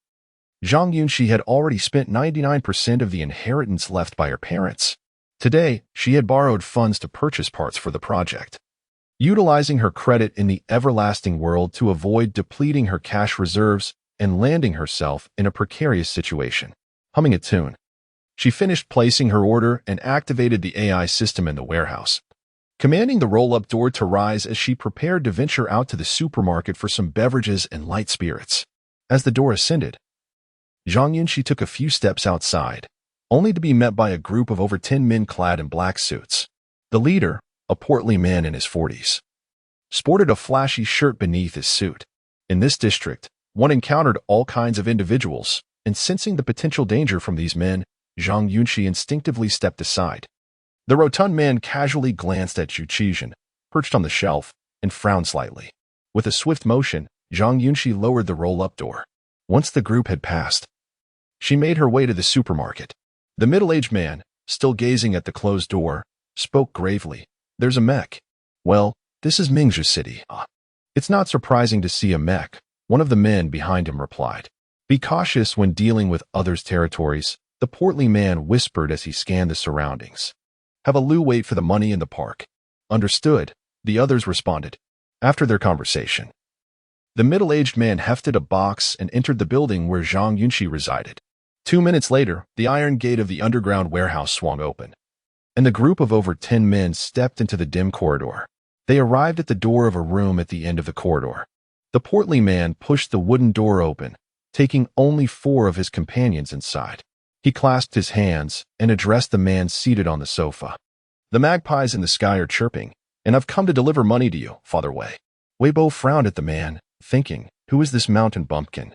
Zhang Yunxi had already spent 99% of the inheritance left by her parents. Today, she had borrowed funds to purchase parts for the project, utilizing her credit in the everlasting world to avoid depleting her cash reserves and landing herself in a precarious situation. Humming a tune, she finished placing her order and activated the AI system in the warehouse, commanding the roll-up door to rise as she prepared to venture out to the supermarket for some beverages and light spirits. As the door ascended, Zhang Yunxi took a few steps outside, only to be met by a group of over 10 men clad in black suits. The leader, a portly man in his 40s, sported a flashy shirt beneath his suit. In this district, one encountered all kinds of individuals, and sensing the potential danger from these men, Zhang Yunxi instinctively stepped aside. The rotund man casually glanced at Zhu Qizhen, perched on the shelf, and frowned slightly. With a swift motion, Zhang Yunxi lowered the roll-up door. Once the group had passed, she made her way to the supermarket. The middle-aged man, still gazing at the closed door, spoke gravely. There's a mech. Well, this is Mingzhi City. It's not surprising to see a mech, one of the men behind him replied. Be cautious when dealing with others' territories, the portly man whispered as he scanned the surroundings. Have a Lu wait for the money in the park. Understood, the others responded. After their conversation, the middle-aged man hefted a box and entered the building where Zhang Yunxi resided. 2 minutes later, the iron gate of the underground warehouse swung open, and the group of over 10 men stepped into the dim corridor. They arrived at the door of a room at the end of the corridor. The portly man pushed the wooden door open, taking only 4 of his companions inside. He clasped his hands and addressed the man seated on the sofa. The magpies in the sky are chirping, and I've come to deliver money to you, Father Wei. Weibo frowned at the man, thinking, who is this mountain bumpkin?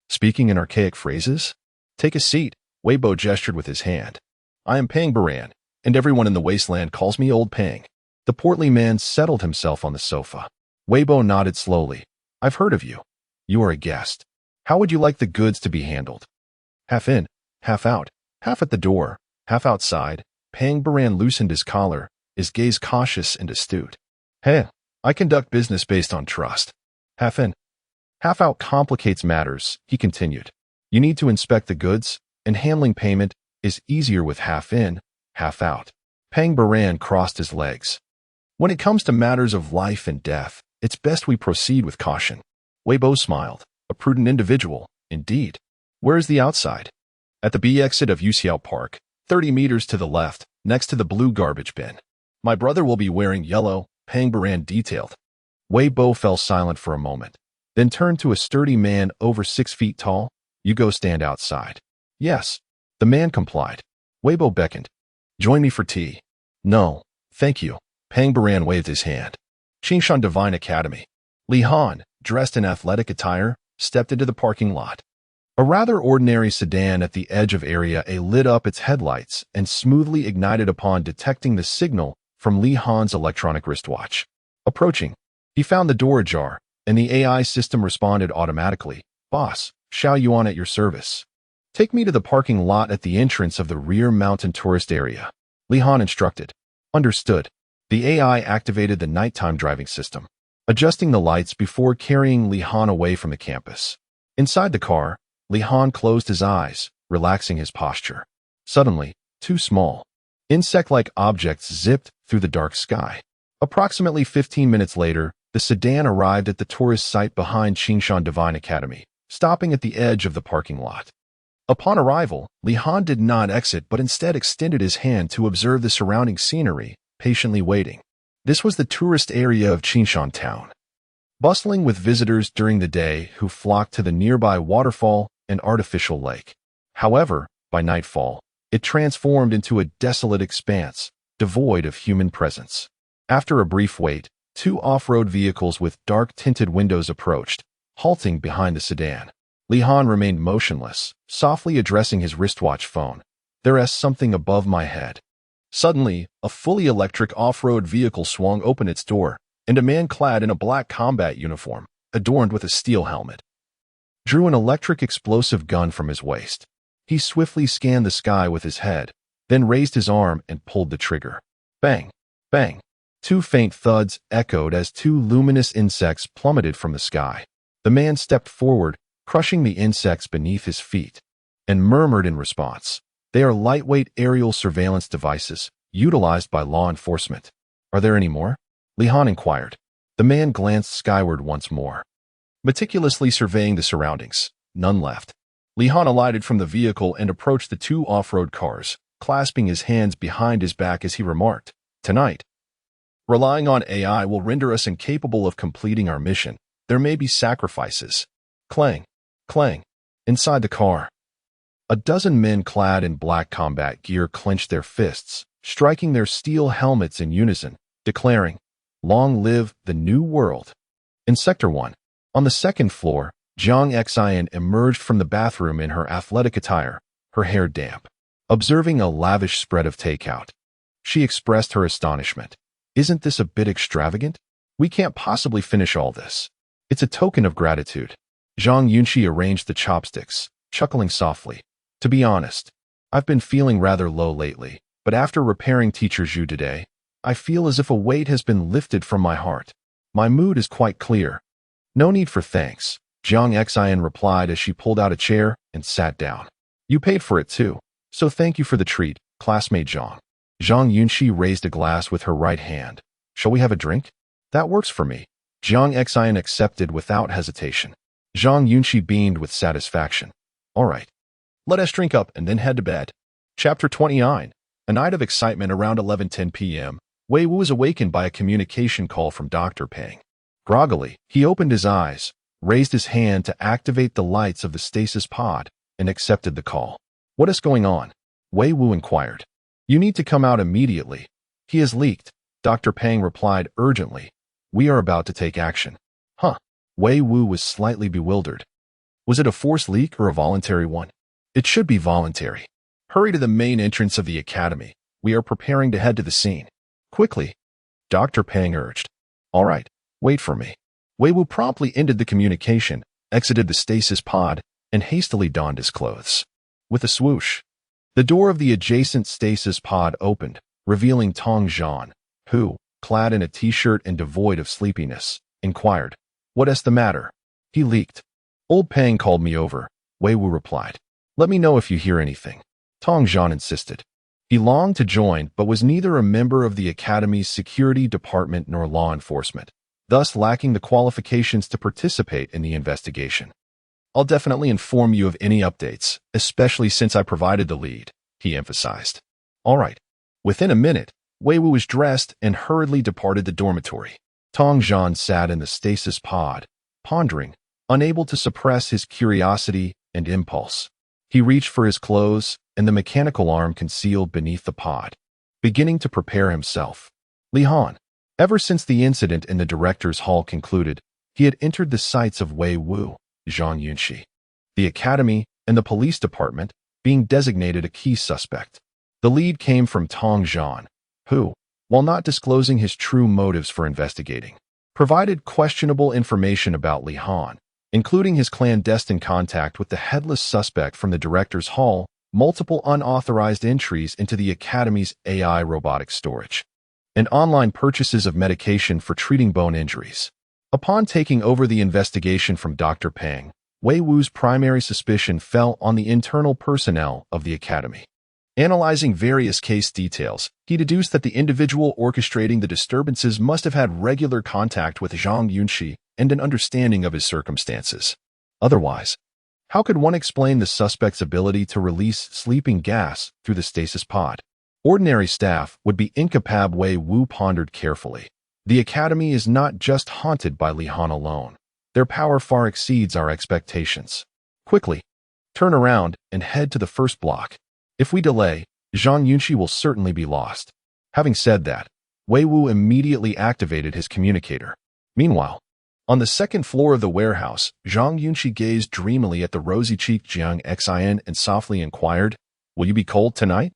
Speaking in archaic phrases? Take a seat, Weibo gestured with his hand. I am Pang Baran, and everyone in the wasteland calls me Old Pang. The portly man settled himself on the sofa. Weibo nodded slowly. I've heard of you. You are a guest. How would you like the goods to be handled? Half in, half out, half at the door, half outside. Pang Baran loosened his collar, his gaze cautious and astute. Hey, I conduct business based on trust. Half in, half out complicates matters, he continued. You need to inspect the goods, and handling payment is easier with half in, half out. Pang Baran crossed his legs. When it comes to matters of life and death, it's best we proceed with caution. Weibo smiled. A prudent individual, indeed. Where is the outside? At the B exit of Yuxiao Park, 30 meters to the left, next to the blue garbage bin. My brother will be wearing yellow, Pang Baran detailed. Weibo fell silent for a moment, then turned to a sturdy man over 6 feet tall. You go stand outside. Yes. The man complied. Weibo beckoned. Join me for tea. No, thank you. Pang Baran waved his hand. Qingshan Divine Academy. Li Han, dressed in athletic attire, stepped into the parking lot. A rather ordinary sedan at the edge of Area A lit up its headlights and smoothly ignited upon detecting the signal from Li Han's electronic wristwatch. Approaching, he found the door ajar, and the AI system responded automatically. Boss, Xiao Yuan at your service. Take me to the parking lot at the entrance of the rear mountain tourist area. Li Han instructed. Understood. The AI activated the nighttime driving system, adjusting the lights before carrying Li Han away from the campus. Inside the car, Li Han closed his eyes, relaxing his posture. Suddenly, two small, insect-like objects zipped through the dark sky. Approximately 15 minutes later, the sedan arrived at the tourist site behind Qingshan Divine Academy, stopping at the edge of the parking lot. Upon arrival, Li Han did not exit but instead extended his hand to observe the surrounding scenery, patiently waiting. This was the tourist area of Qingshan town, bustling with visitors during the day who flocked to the nearby waterfall and artificial lake. However, by nightfall, it transformed into a desolate expanse, devoid of human presence. After a brief wait, two off-road vehicles with dark-tinted windows approached, halting behind the sedan. Li Han remained motionless, softly addressing his wristwatch phone. There's something above my head. Suddenly, a fully electric off-road vehicle swung open its door, and a man clad in a black combat uniform, adorned with a steel helmet, drew an electric explosive gun from his waist. He swiftly scanned the sky with his head, then raised his arm and pulled the trigger. Bang! Bang! Two faint thuds echoed as two luminous insects plummeted from the sky. The man stepped forward, crushing the insects beneath his feet, and murmured in response. They are lightweight aerial surveillance devices, utilized by law enforcement. Are there any more? Li Han inquired. The man glanced skyward once more, meticulously surveying the surroundings. None left. Li Han alighted from the vehicle and approached the two off-road cars, clasping his hands behind his back as he remarked, Tonight, relying on AI will render us incapable of completing our mission. There may be sacrifices. Clang, clang. Inside the car, a dozen men clad in black combat gear clenched their fists, striking their steel helmets in unison, declaring, Long live the new world. In Sector 1, on the second floor, Zhang Yunxi emerged from the bathroom in her athletic attire, her hair damp, observing a lavish spread of takeout. She expressed her astonishment. Isn't this a bit extravagant? We can't possibly finish all this. It's a token of gratitude. Zhang Yunxi arranged the chopsticks, chuckling softly. To be honest, I've been feeling rather low lately, but after repairing Teacher Zhu today, I feel as if a weight has been lifted from my heart. My mood is quite clear. No need for thanks, Zhang Yunxi replied as she pulled out a chair and sat down. You paid for it too, so thank you for the treat, classmate Zhang. Zhang Yunxi raised a glass with her right hand. Shall we have a drink? That works for me. Zhang Yunxi accepted without hesitation. Zhang Yunxi beamed with satisfaction. All right. Let us drink up and then head to bed. Chapter 29. A night of excitement around 11:10 p.m. Wei Wu was awakened by a communication call from Dr. Peng. Groggily, he opened his eyes, raised his hand to activate the lights of the stasis pod, and accepted the call. What is going on? Wei Wu inquired. You need to come out immediately. He has leaked, Dr. Peng replied urgently. We are about to take action. Huh. Wei Wu was slightly bewildered. Was it a forced leak or a voluntary one? It should be voluntary. Hurry to the main entrance of the academy. We are preparing to head to the scene. Quickly, Dr. Peng urged. All right, wait for me. Wei Wu promptly ended the communication, exited the stasis pod, and hastily donned his clothes. With a swoosh, the door of the adjacent stasis pod opened, revealing Tong Zhan, who, clad in a t-shirt and devoid of sleepiness, inquired, What is the matter? He leaked. Old Peng called me over, Wei Wu replied. Let me know if you hear anything. Tong Zhan insisted. He longed to join but was neither a member of the Academy's security department nor law enforcement, thus lacking the qualifications to participate in the investigation. I'll definitely inform you of any updates, especially since I provided the lead, he emphasized. All right. Within a minute, Wei Wu was dressed and hurriedly departed the dormitory. Tong Zhan sat in the stasis pod, pondering, unable to suppress his curiosity and impulse. He reached for his clothes and the mechanical arm concealed beneath the pod, beginning to prepare himself. Li Han. Ever since the incident in the director's hall concluded, he had entered the sights of Wei Wu, Zhang Yunxi, the academy, and the police department, being designated a key suspect. The lead came from Tong Zhan, who, while not disclosing his true motives for investigating, provided questionable information about Li Han, including his clandestine contact with the headless suspect from the director's hall, multiple unauthorized entries into the Academy's AI robotic storage, and online purchases of medication for treating bone injuries. Upon taking over the investigation from Dr. Peng, Wei Wu's primary suspicion fell on the internal personnel of the Academy. Analyzing various case details, he deduced that the individual orchestrating the disturbances must have had regular contact with Zhang Yunxi and an understanding of his circumstances. Otherwise, how could one explain the suspect's ability to release sleeping gas through the stasis pod? Ordinary staff would be incapable. Wei Wu pondered carefully. The Academy is not just haunted by Li Han alone. Their power far exceeds our expectations. Quickly, turn around and head to the first block. If we delay, Zhang Yunxi will certainly be lost. Having said that, Wei Wu immediately activated his communicator. Meanwhile, on the second floor of the warehouse, Zhang Yunxi gazed dreamily at the rosy-cheeked Zhang Yunxi and softly inquired, "Will you be cold tonight?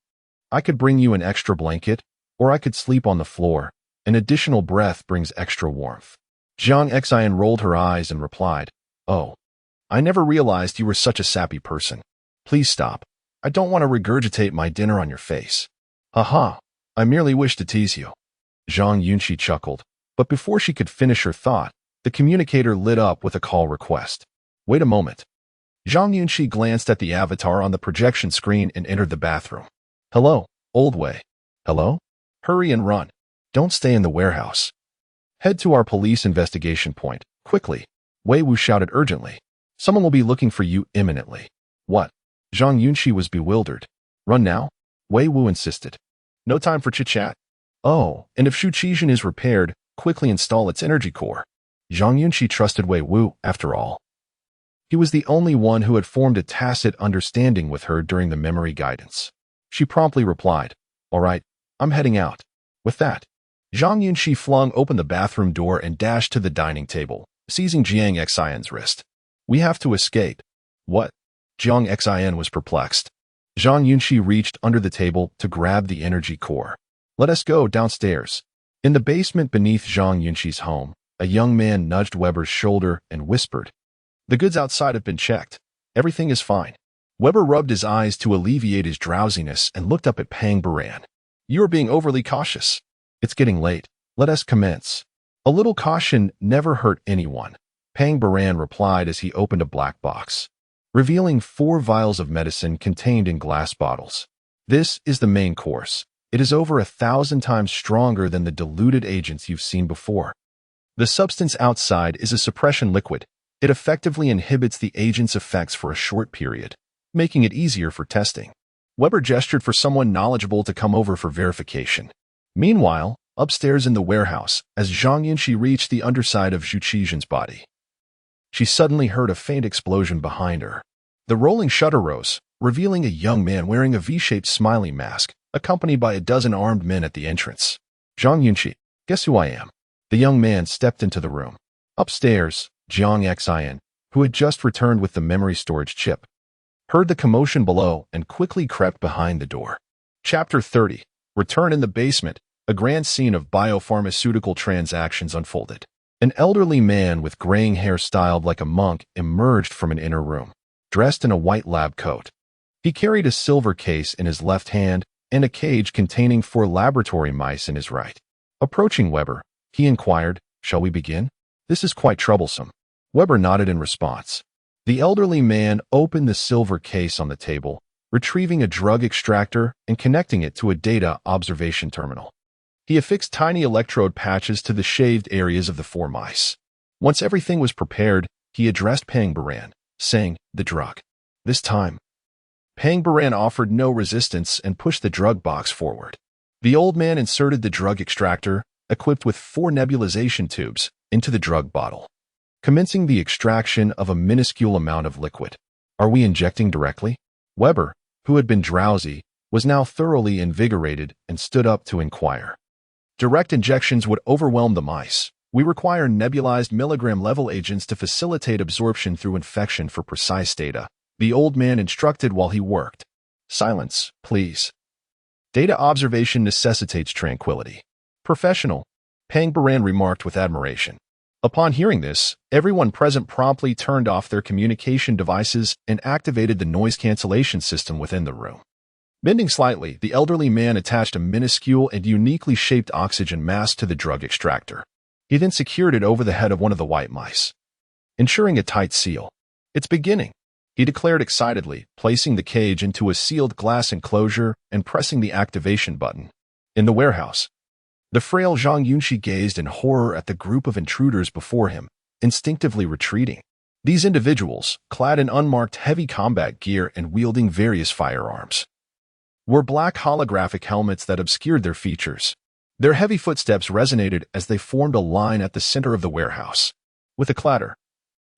I could bring you an extra blanket, or I could sleep on the floor. An additional breath brings extra warmth." Zhang Yunxi rolled her eyes and replied, "Oh, I never realized you were such a sappy person. Please stop. I don't want to regurgitate my dinner on your face." "Haha, I merely wish to tease you." Zhang Yunxi chuckled, but before she could finish her thought, the communicator lit up with a call request. "Wait a moment." Zhang Yunxi glanced at the avatar on the projection screen and entered the bathroom. "Hello, old Wei." "Hello? Hurry and run. Don't stay in the warehouse. Head to our police investigation point, quickly," Wei Wu shouted urgently. "Someone will be looking for you imminently." "What?" Zhang Yunxi was bewildered. "Run now?" Wei Wu insisted. "No time for chit-chat." "Oh, and if Shu Qijun is repaired, quickly install its energy core." Zhang Yunxi trusted Wei Wu, after all. He was the only one who had formed a tacit understanding with her during the memory guidance. She promptly replied, "All right, I'm heading out." With that, Zhang Yunxi flung open the bathroom door and dashed to the dining table, seizing Jiang Xian's wrist. "We have to escape." "What?" Jiang Xian was perplexed. Zhang Yunxi reached under the table to grab the energy core. "Let us go downstairs." In the basement beneath Zhang Yunxi's home, a young man nudged Weber's shoulder and whispered, "The goods outside have been checked. Everything is fine." Weber rubbed his eyes to alleviate his drowsiness and looked up at Pang Baran. "You are being overly cautious. It's getting late. Let us commence." "A little caution never hurt anyone," Pang Baran replied as he opened a black box, revealing 4 vials of medicine contained in glass bottles. "This is the main course. It is over 1,000 times stronger than the diluted agents you've seen before. The substance outside is a suppression liquid. It effectively inhibits the agent's effects for a short period, making it easier for testing." Weber gestured for someone knowledgeable to come over for verification. Meanwhile, upstairs in the warehouse, as Zhang Yunxi reached the underside of Shu Qijun's body, she suddenly heard a faint explosion behind her. The rolling shutter rose, revealing a young man wearing a V-shaped smiley mask, accompanied by a dozen armed men at the entrance. "Zhang Yunxi, guess who I am?" The young man stepped into the room. Upstairs, Zhang Yunxi, who had just returned with the memory storage chip, heard the commotion below and quickly crept behind the door. Chapter 30. Return in the basement. A grand scene of biopharmaceutical transactions unfolded. An elderly man with graying hair styled like a monk emerged from an inner room, dressed in a white lab coat. He carried a silver case in his left hand and a cage containing 4 laboratory mice in his right. Approaching Weber, he inquired, "Shall we begin? This is quite troublesome." Weber nodded in response. The elderly man opened the silver case on the table, retrieving a drug extractor and connecting it to a data observation terminal. He affixed tiny electrode patches to the shaved areas of the 4 mice. Once everything was prepared, he addressed Pang Baran, saying, "The drug." This time, Pang Baran offered no resistance and pushed the drug box forward. The old man inserted the drug extractor, equipped with 4 nebulization tubes, into the drug bottle, commencing the extraction of a minuscule amount of liquid. "Are we injecting directly?" Weber, who had been drowsy, was now thoroughly invigorated and stood up to inquire. "Direct injections would overwhelm the mice. We require nebulized milligram-level agents to facilitate absorption through infection for precise data," the old man instructed while he worked. "Silence, please. Data observation necessitates tranquility." "Professional," Pang Baran remarked with admiration. Upon hearing this, everyone present promptly turned off their communication devices and activated the noise cancellation system within the room. Bending slightly, the elderly man attached a minuscule and uniquely shaped oxygen mask to the drug extractor. He then secured it over the head of one of the white mice, ensuring a tight seal. "It's beginning," he declared excitedly, placing the cage into a sealed glass enclosure and pressing the activation button. In the warehouse, the frail Zhang Yunxi gazed in horror at the group of intruders before him, instinctively retreating. These individuals, clad in unmarked heavy combat gear and wielding various firearms, wore black holographic helmets that obscured their features. Their heavy footsteps resonated as they formed a line at the center of the warehouse. With a clatter,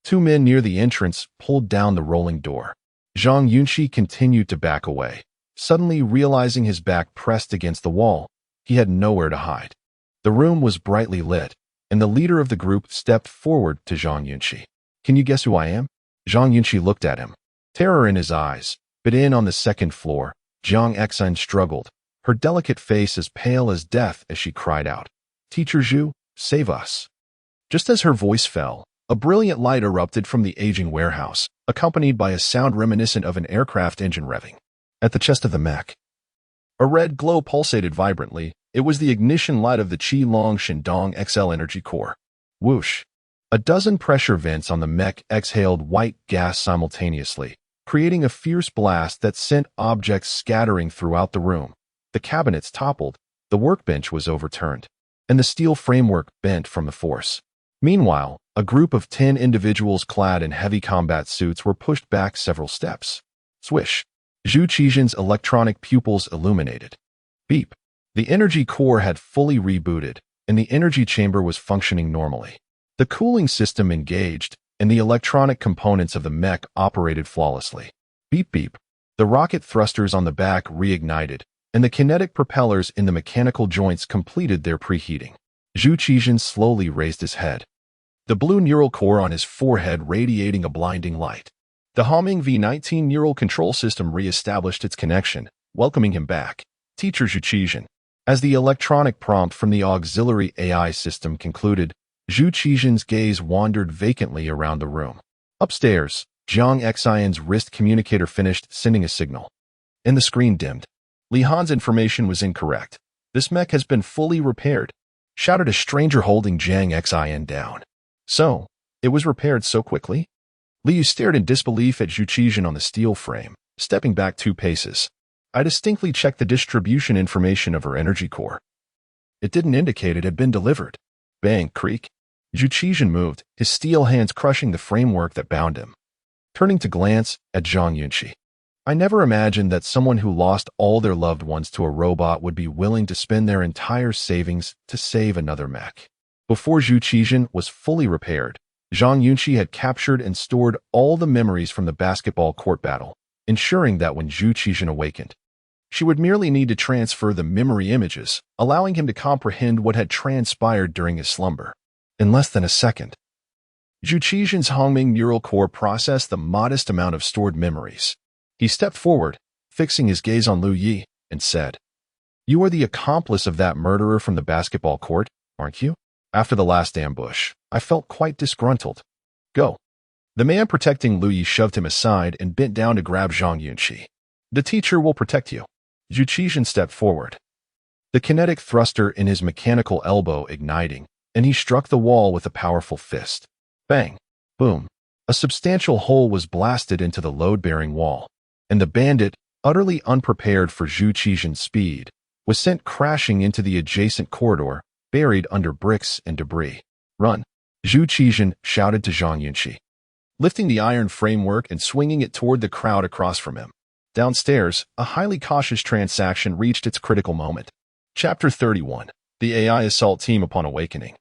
two men near the entrance pulled down the rolling door. Zhang Yunxi continued to back away, suddenly realizing his back pressed against the wall. He had nowhere to hide. The room was brightly lit, and the leader of the group stepped forward to Zhang Yunxi. "Can you guess who I am?" Zhang Yunxi looked at him, terror in his eyes. But on the second floor, Zhang Yunxi struggled, her delicate face as pale as death as she cried out, "Teacher Zhu, save us." Just as her voice fell, a brilliant light erupted from the aging warehouse, accompanied by a sound reminiscent of an aircraft engine revving. At the chest of the mech, a red glow pulsated vibrantly. It was the ignition light of the Qilong Shandong XL energy core. Whoosh! A dozen pressure vents on the mech exhaled white gas simultaneously, creating a fierce blast that sent objects scattering throughout the room. The cabinets toppled, the workbench was overturned, and the steel framework bent from the force. Meanwhile, a group of 10 individuals clad in heavy combat suits were pushed back several steps. Swish! Zhu Qizhen's electronic pupils illuminated. Beep! The energy core had fully rebooted, and the energy chamber was functioning normally. The cooling system engaged, and the electronic components of the mech operated flawlessly. Beep beep! The rocket thrusters on the back reignited, and the kinetic propellers in the mechanical joints completed their preheating. Zhu Qizhen slowly raised his head, the blue neural core on his forehead radiating a blinding light. The humming V19 neural control system re-established its connection, welcoming him back. "Teacher Zhu Qizhen." As the electronic prompt from the auxiliary AI system concluded, Zhu Qizhen's gaze wandered vacantly around the room. Upstairs, Zhang Yunxi's wrist communicator finished sending a signal, and the screen dimmed. Li Han's information was incorrect. "This mech has been fully repaired," shouted a stranger holding Zhang Yunxi down. "So, it was repaired so quickly?" Liu stared in disbelief at Zhu Qizhen on the steel frame, stepping back 2 paces. "I distinctly checked the distribution information of her energy core. It didn't indicate it had been delivered." Bang, creak. Zhu Qizhen moved, his steel hands crushing the framework that bound him. Turning to glance at Zhang Yunxi. "I never imagined that someone who lost all their loved ones to a robot would be willing to spend their entire savings to save another mech." Before Zhu Qizhen was fully repaired, Zhang Yunxi had captured and stored all the memories from the basketball court battle, ensuring that when Zhu Qizhen awakened, she would merely need to transfer the memory images, allowing him to comprehend what had transpired during his slumber. In less than a second, Zhu Qizhen's Hongming neural core processed the modest amount of stored memories. He stepped forward, fixing his gaze on Liu Yi, and said, "You are the accomplice of that murderer from the basketball court, aren't you? After the last ambush, I felt quite disgruntled. Go." The man protecting Liu Yi shoved him aside and bent down to grab Zhang Yunxi. "The teacher will protect you." Zhu Qizhen stepped forward, the kinetic thruster in his mechanical elbow igniting, and he struck the wall with a powerful fist. Bang! Boom! A substantial hole was blasted into the load-bearing wall, and the bandit, utterly unprepared for Zhu Qizhen's speed, was sent crashing into the adjacent corridor, buried under bricks and debris. "Run!" Zhu Qizhen shouted to Zhang Yunxi, lifting the iron framework and swinging it toward the crowd across from him. Downstairs, a highly cautious transaction reached its critical moment. Chapter 31. The AI Assault Team Upon Awakening.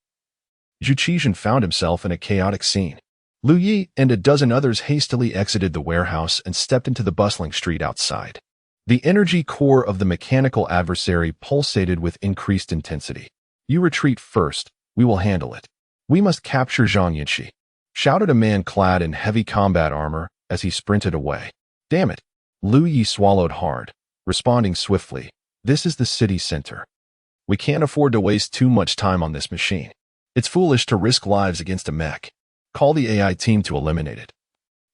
Zhu Qizhen found himself in a chaotic scene. Liu Yi and a dozen others hastily exited the warehouse and stepped into the bustling street outside. The energy core of the mechanical adversary pulsated with increased intensity. "You retreat first, we will handle it. We must capture Zhang Yunxi," shouted a man clad in heavy combat armor as he sprinted away. "Damn it." Liu Yi swallowed hard, responding swiftly. "This is the city center. We can't afford to waste too much time on this machine." It's foolish to risk lives against a mech. Call the AI team to eliminate it.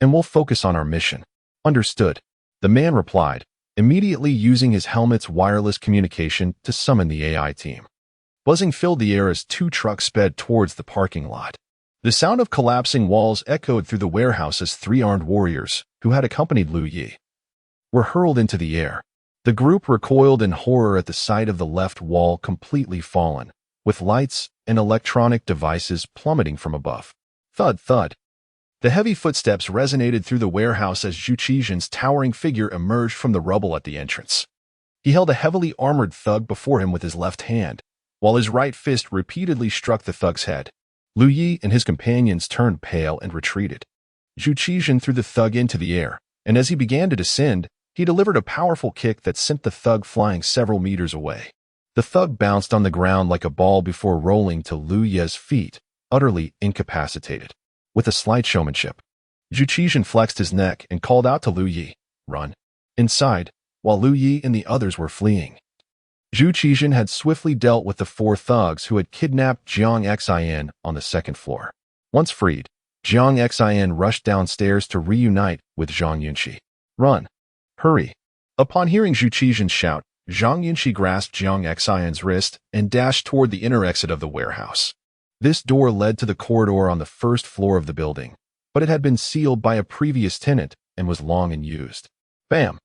And we'll focus on our mission. Understood. The man replied, immediately using his helmet's wireless communication to summon the AI team. Buzzing filled the air as two trucks sped towards the parking lot. The sound of collapsing walls echoed through the warehouse as three armed warriors, who had accompanied Lu Yi, were hurled into the air. The group recoiled in horror at the sight of the left wall completely fallen, with lights and electronic devices plummeting from above. Thud, thud. The heavy footsteps resonated through the warehouse as Zhu Qixin's towering figure emerged from the rubble at the entrance. He held a heavily armored thug before him with his left hand, while his right fist repeatedly struck the thug's head. Lu Yi and his companions turned pale and retreated. Zhu Qixin threw the thug into the air, and as he began to descend, he delivered a powerful kick that sent the thug flying several meters away. The thug bounced on the ground like a ball before rolling to Lu Yi's feet, utterly incapacitated. With a slight showmanship, Zhu Qixin flexed his neck and called out to Lu Yi, "Run." Inside, while Lu Yi and the others were fleeing, Zhu Qixin had swiftly dealt with the four thugs who had kidnapped Zhang Yunxi on the second floor. Once freed, Zhang Yunxi rushed downstairs to reunite with Zhang Yunxi. "Run! Hurry!" Upon hearing Zhu Qixin's shout, Zhang Yunxi grasped Zhang Yunxi's wrist and dashed toward the inner exit of the warehouse. This door led to the corridor on the first floor of the building, but it had been sealed by a previous tenant and was long unused. Bam!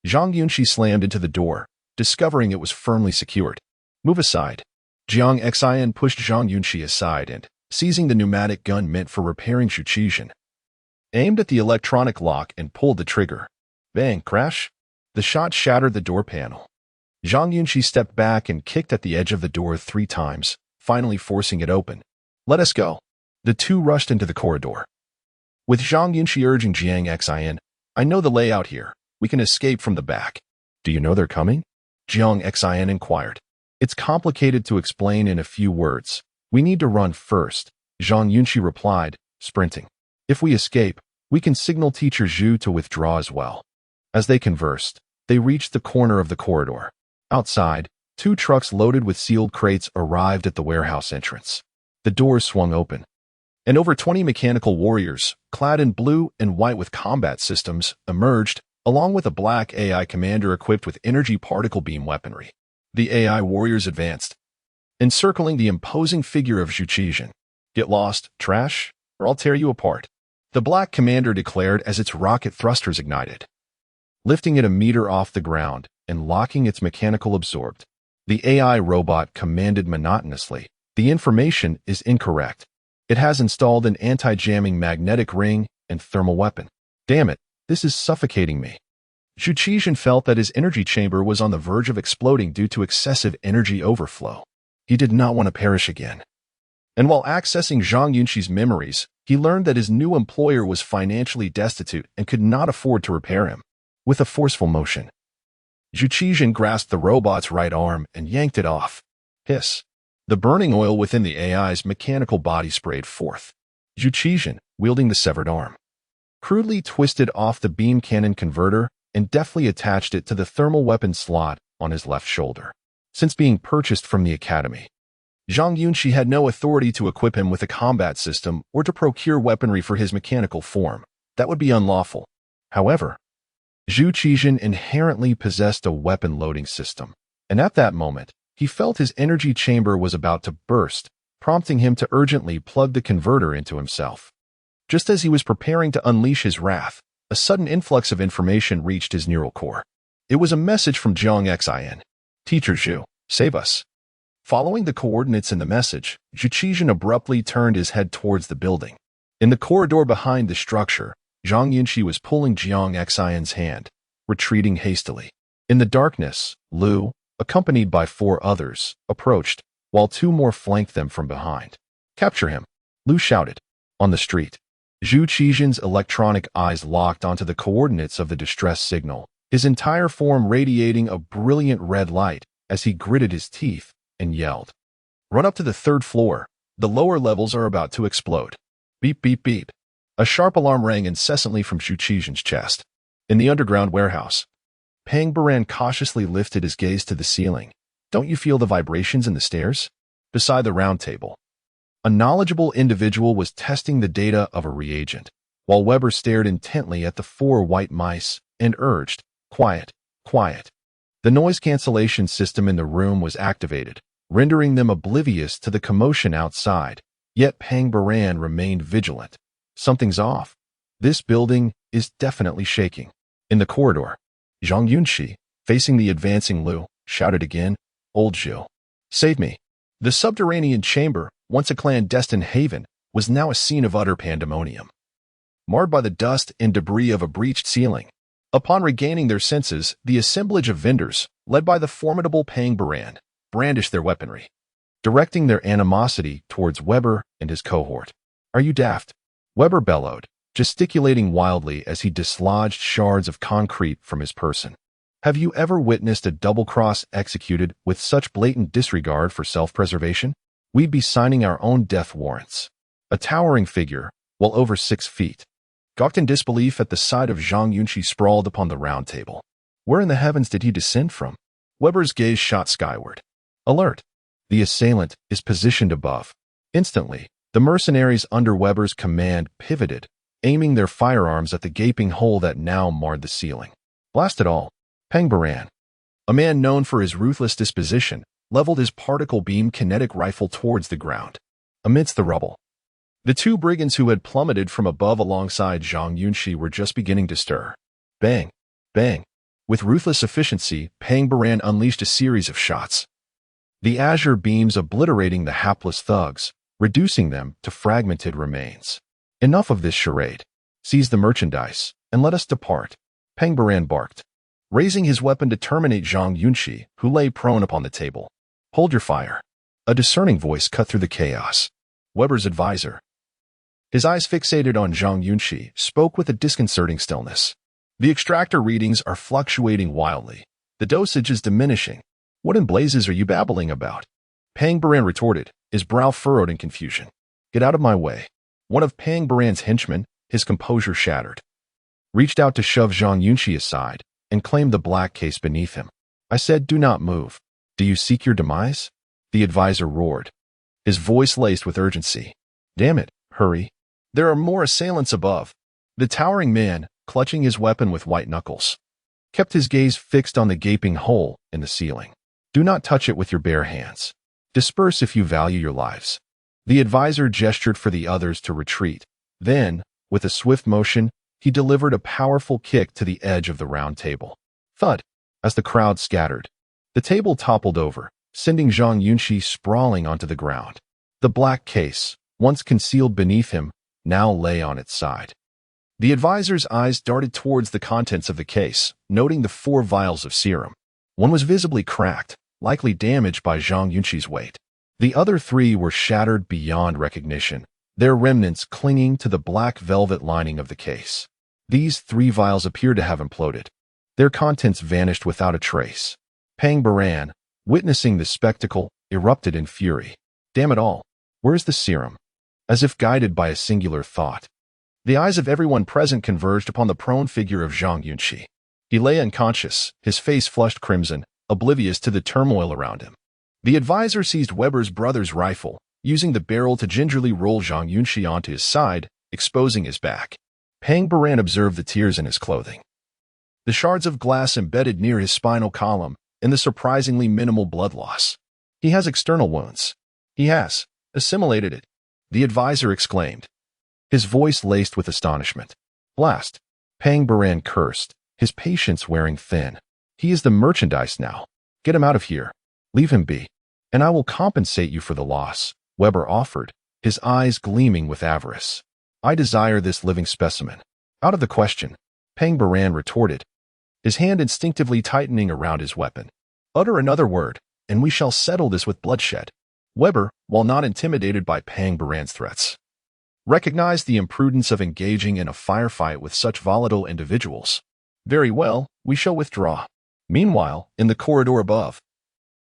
Zhang Yunxi slammed into the door, discovering it was firmly secured. "Move aside." Zhang Yunxi pushed Zhang Yunxi aside and, seizing the pneumatic gun meant for repairing Zhu Qixin, aimed at the electronic lock and pulled the trigger. Bang! Crash! The shot shattered the door panel. Zhang Yunxi stepped back and kicked at the edge of the door 3 times, finally forcing it open. "Let us go." The two rushed into the corridor, with Zhang Yunxi urging Zhang Yunxi, "I know the layout here. We can escape from the back." "Do you know they're coming?" Zhang Yunxi inquired. "It's complicated to explain in a few words. We need to run first," Zhang Yunxi replied, sprinting. "If we escape, we can signal Teacher Zhu to withdraw as well." As they conversed, they reached the corner of the corridor. Outside, 2 trucks loaded with sealed crates arrived at the warehouse entrance. The doors swung open, and over 20 mechanical warriors, clad in blue and white with combat systems, emerged, along with a black AI commander equipped with energy particle beam weaponry. The AI warriors advanced, encircling the imposing figure of Zhu Qixin. "Get lost, trash, or I'll tear you apart," the black commander declared as its rocket thrusters ignited, lifting it a meter off the ground and locking its mechanical absorbed. The AI robot commanded monotonously, "The information is incorrect. It has installed an anti-jamming magnetic ring and thermal weapon. Damn it, this is suffocating me." Zhu Qixin felt that his energy chamber was on the verge of exploding due to excessive energy overflow. He did not want to perish again. And while accessing Zhang Yunxi's memories, he learned that his new employer was financially destitute and could not afford to repair him. With a forceful motion, Zhu Qixin grasped the robot's right arm and yanked it off. Hiss. The burning oil within the AI's mechanical body sprayed forth. Zhu Qixin, wielding the severed arm, crudely twisted off the beam cannon converter and deftly attached it to the thermal weapon slot on his left shoulder. Since being purchased from the academy, Zhang Yunxi had no authority to equip him with a combat system or to procure weaponry for his mechanical form. That would be unlawful. However, Zhu Qixin inherently possessed a weapon loading system, and at that moment, he felt his energy chamber was about to burst, prompting him to urgently plug the converter into himself. Just as he was preparing to unleash his wrath, a sudden influx of information reached his neural core. It was a message from Zhang Yunxi. "Teacher Zhu, save us." Following the coordinates in the message, Zhu Qixin abruptly turned his head towards the building. In the corridor behind the structure, Zhang Yunxi was pulling Zhang Yunxi's hand, retreating hastily. In the darkness, Lu, accompanied by 4 others, approached, while 2 more flanked them from behind. "Capture him," Lu shouted. On the street, Zhu Qixin's electronic eyes locked onto the coordinates of the distress signal, his entire form radiating a brilliant red light as he gritted his teeth and yelled, "Run up to the 3rd floor. The lower levels are about to explode." Beep, beep, beep. A sharp alarm rang incessantly from Zhu Qixin's chest. In the underground warehouse, Pang Baran cautiously lifted his gaze to the ceiling. "Don't you feel the vibrations in the stairs?" Beside the round table, A knowledgeable individual was testing the data of a reagent, while Weber stared intently at the four white mice and urged, "Quiet, quiet." The noise cancellation system in the room was activated, rendering them oblivious to the commotion outside, yet Pang Baran remained vigilant. Something's off. This building is definitely shaking. In the corridor, Zhang Yunxi, facing the advancing Lu, shouted again, "Old Zhu, save me." The subterranean chamber, once a clandestine haven, was now a scene of utter pandemonium, marred by the dust and debris of a breached ceiling. Upon regaining their senses, the assemblage of vendors, led by the formidable Pang Baran, brandished their weaponry, directing their animosity towards Weber and his cohort. "Are you daft?" Weber bellowed, gesticulating wildly as he dislodged shards of concrete from his person. "Have you ever witnessed a double-cross executed with such blatant disregard for self-preservation? We'd be signing our own death warrants." A towering figure, well over 6 feet, gawked in disbelief at the sight of Zhang Yunxi sprawled upon the round table. Where in the heavens did he descend from? Weber's gaze shot skyward. "Alert! The assailant is positioned above." Instantly, the mercenaries under Weber's command pivoted, aiming their firearms at the gaping hole that now marred the ceiling. Blast it all! Pang Baran, a man known for his ruthless disposition, leveled his particle beam kinetic rifle towards the ground. Amidst the rubble, the two brigands who had plummeted from above alongside Zhang Yunxi were just beginning to stir. Bang! Bang! With ruthless efficiency, Pang Baran unleashed a series of shots, the azure beams obliterating the hapless thugs, reducing them to fragmented remains. "Enough of this charade. Seize the merchandise, and let us depart," Pang Baran barked, raising his weapon to terminate Zhang Yunxi, who lay prone upon the table. "Hold your fire." A discerning voice cut through the chaos. Weber's advisor, his eyes fixated on Zhang Yunxi, spoke with a disconcerting stillness. "The extractor readings are fluctuating wildly. The dosage is diminishing. What in blazes are you babbling about?" Pang Baran retorted, his brow furrowed in confusion. "Get out of my way." One of Pang Baran's henchmen, his composure shattered, reached out to shove Zhang Yunxi aside and claimed the black case beneath him. "I said do not move. Do you seek your demise?" The advisor roared, his voice laced with urgency. "Damn it, hurry. There are more assailants above." The towering man, clutching his weapon with white knuckles, kept his gaze fixed on the gaping hole in the ceiling. "Do not touch it with your bare hands. Disperse if you value your lives." The advisor gestured for the others to retreat. Then, with a swift motion, he delivered a powerful kick to the edge of the round table. Thud! As the crowd scattered, the table toppled over, sending Zhang Yunxi sprawling onto the ground. The black case, once concealed beneath him, now lay on its side. The advisor's eyes darted towards the contents of the case, noting the 4 vials of serum. One was visibly cracked, likely damaged by Zhang Yunxi's weight. The other 3 were shattered beyond recognition, their remnants clinging to the black velvet lining of the case. These 3 vials appeared to have imploded. Their contents vanished without a trace. Pang Baran, witnessing the spectacle, erupted in fury. "Damn it all! Where's the serum?" As if guided by a singular thought, the eyes of everyone present converged upon the prone figure of Zhang Yunxi. He lay unconscious, his face flushed crimson, oblivious to the turmoil around him. The advisor seized Weber's brother's rifle, using the barrel to gingerly roll Zhang Yunxi onto his side, exposing his back. Pang Baran observed the tears in his clothing, the shards of glass embedded near his spinal column, and the surprisingly minimal blood loss. "He has external wounds. He has assimilated it," the advisor exclaimed, his voice laced with astonishment. "Blast!" Pang Baran cursed, his patience wearing thin. "He is the merchandise now. Get him out of here. Leave him be, and I will compensate you for the loss," Weber offered, his eyes gleaming with avarice. "I desire this living specimen." "Out of the question," Pang Baran retorted, his hand instinctively tightening around his weapon. "Utter another word, and we shall settle this with bloodshed." Weber, while not intimidated by Pang Baran's threats, recognized the imprudence of engaging in a firefight with such volatile individuals. "Very well, we shall withdraw." Meanwhile, in the corridor above,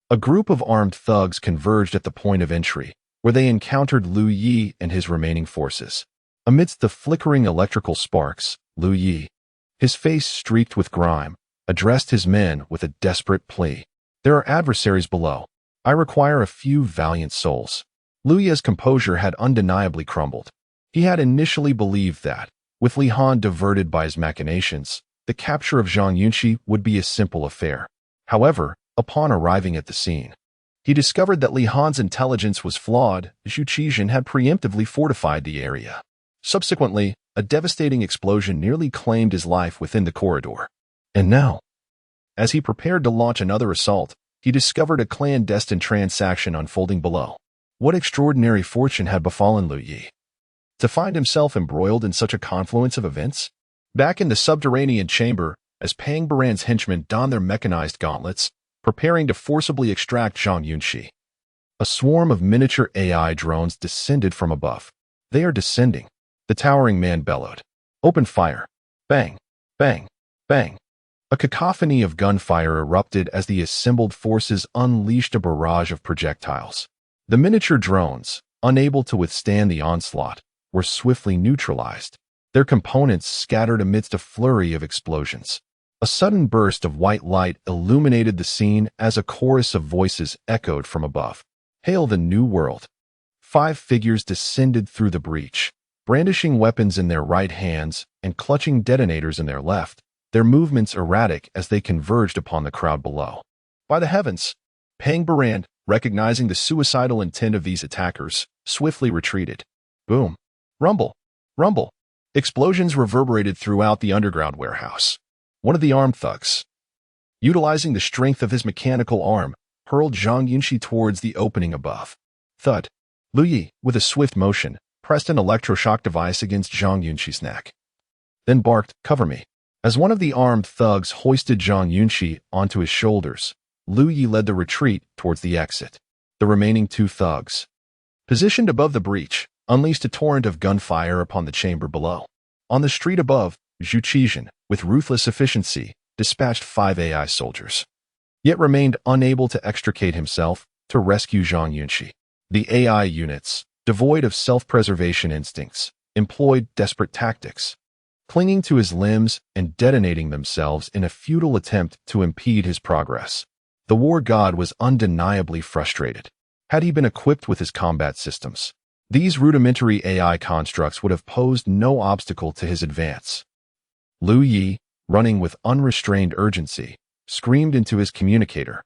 a group of armed thugs converged at the point of entry, where they encountered Lu Yi and his remaining forces. Amidst the flickering electrical sparks, Lu Yi, his face streaked with grime, addressed his men with a desperate plea. "There are adversaries below. I require a few valiant souls." Lu Yi's composure had undeniably crumbled. He had initially believed that, with Li Han diverted by his machinations, the capture of Zhang Yunxi would be a simple affair. However, upon arriving at the scene, he discovered that Li Han's intelligence was flawed. Zhu Qizhen had preemptively fortified the area. Subsequently, a devastating explosion nearly claimed his life within the corridor. And now, as he prepared to launch another assault, he discovered a clandestine transaction unfolding below. What extraordinary fortune had befallen Lu Yi? To find himself embroiled in such a confluence of events? Back in the subterranean chamber, as Pang Baran's henchmen donned their mechanized gauntlets, preparing to forcibly extract Zhang Yunxi, a swarm of miniature AI drones descended from above. They are descending, the towering man bellowed. Open fire. Bang, bang, bang. A cacophony of gunfire erupted as the assembled forces unleashed a barrage of projectiles. The miniature drones, unable to withstand the onslaught, were swiftly neutralized, their components scattered amidst a flurry of explosions. A sudden burst of white light illuminated the scene as a chorus of voices echoed from above. Hail the new world. 5 figures descended through the breach, brandishing weapons in their right hands and clutching detonators in their left, their movements erratic as they converged upon the crowd below. By the heavens! Pang Baran, recognizing the suicidal intent of these attackers, swiftly retreated. Boom! Rumble! Rumble! Explosions reverberated throughout the underground warehouse. One of the armed thugs, utilizing the strength of his mechanical arm, hurled Zhang Yunxi towards the opening above. Thud! Lu Yi, with a swift motion, pressed an electroshock device against Zhang Yunxi's neck. Then barked, "Cover me." As one of the armed thugs hoisted Zhang Yunxi onto his shoulders, Lu Yi led the retreat towards the exit. The remaining 2 thugs, positioned above the breach, unleashed a torrent of gunfire upon the chamber below. On the street above, Zhu Qizhen, with ruthless efficiency, dispatched 5 AI soldiers, yet remained unable to extricate himself to rescue Zhang Yunxi. The AI units, devoid of self-preservation instincts, employed desperate tactics, clinging to his limbs and detonating themselves in a futile attempt to impede his progress. The war god was undeniably frustrated. Had he been equipped with his combat systems, these rudimentary AI constructs would have posed no obstacle to his advance. Lu Yi, running with unrestrained urgency, screamed into his communicator.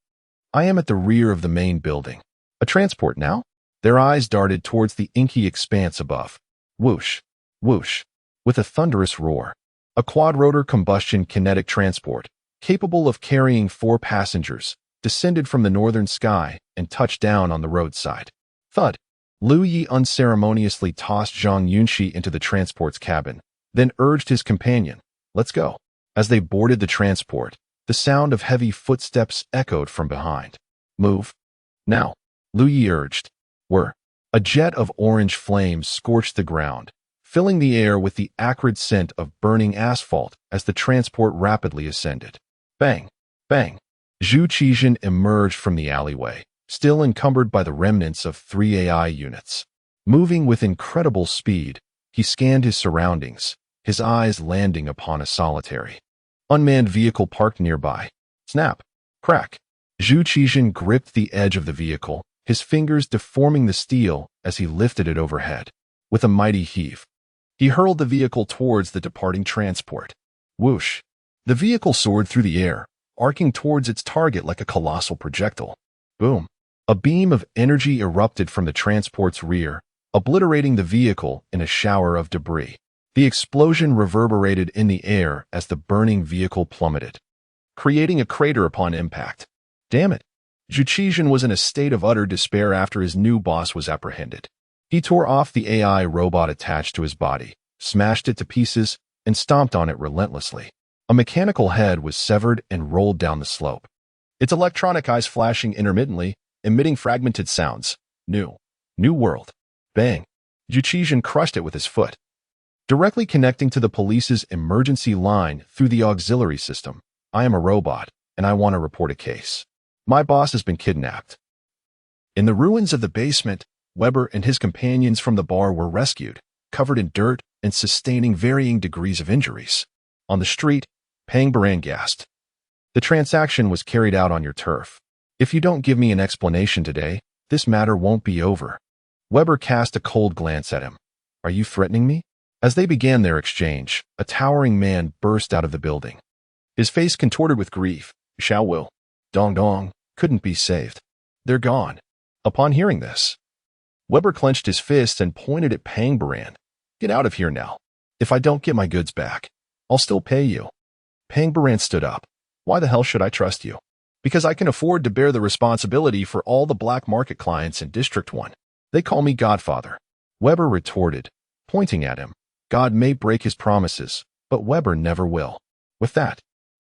"I am at the rear of the main building. A transport now?" Their eyes darted towards the inky expanse above. Whoosh, whoosh. With a thunderous roar, a quadrotor combustion kinetic transport, capable of carrying 4 passengers, descended from the northern sky and touched down on the roadside. Thud! Lu Yi unceremoniously tossed Zhang Yunxi into the transport's cabin, then urged his companion, "Let's go." As they boarded the transport, the sound of heavy footsteps echoed from behind. "Move. Now," Lu Yi urged. A jet of orange flames scorched the ground, filling the air with the acrid scent of burning asphalt as the transport rapidly ascended. Bang! Bang! Zhu Qizhen emerged from the alleyway, still encumbered by the remnants of 3 AI units. Moving with incredible speed, he scanned his surroundings, his eyes landing upon a solitary, unmanned vehicle parked nearby. Snap! Crack! Zhu Qizhen gripped the edge of the vehicle, his fingers deforming the steel as he lifted it overhead. With a mighty heave, he hurled the vehicle towards the departing transport. Whoosh! The vehicle soared through the air, arcing towards its target like a colossal projectile. Boom! A beam of energy erupted from the transport's rear, obliterating the vehicle in a shower of debris. The explosion reverberated in the air as the burning vehicle plummeted, creating a crater upon impact. Damn it! Zhu Qizhen was in a state of utter despair after his new boss was apprehended. He tore off the AI robot attached to his body, smashed it to pieces, and stomped on it relentlessly. A mechanical head was severed and rolled down the slope, its electronic eyes flashing intermittently, emitting fragmented sounds. New world. Bang! Zhu Qizhen crushed it with his foot, directly connecting to the police's emergency line through the auxiliary system. "I am a robot, and I want to report a case. My boss has been kidnapped." In the ruins of the basement, Weber and his companions from the bar were rescued, covered in dirt and sustaining varying degrees of injuries. On the street, Pang Baran gasped. "The transaction was carried out on your turf. If you don't give me an explanation today, this matter won't be over." Weber cast a cold glance at him. Are you threatening me? As they began their exchange, a towering man burst out of the building. His face contorted with grief. Xiao Wu, Dong Dong, couldn't be saved. They're gone. Upon hearing this, Weber clenched his fists and pointed at Pang Baran. Get out of here now. If I don't get my goods back, I'll still pay you. Pang Baran stood up. Why the hell should I trust you? Because I can afford to bear the responsibility for all the black market clients in District 1. They call me Godfather. Weber retorted, pointing at him. God may break his promises, but Weber never will. With that,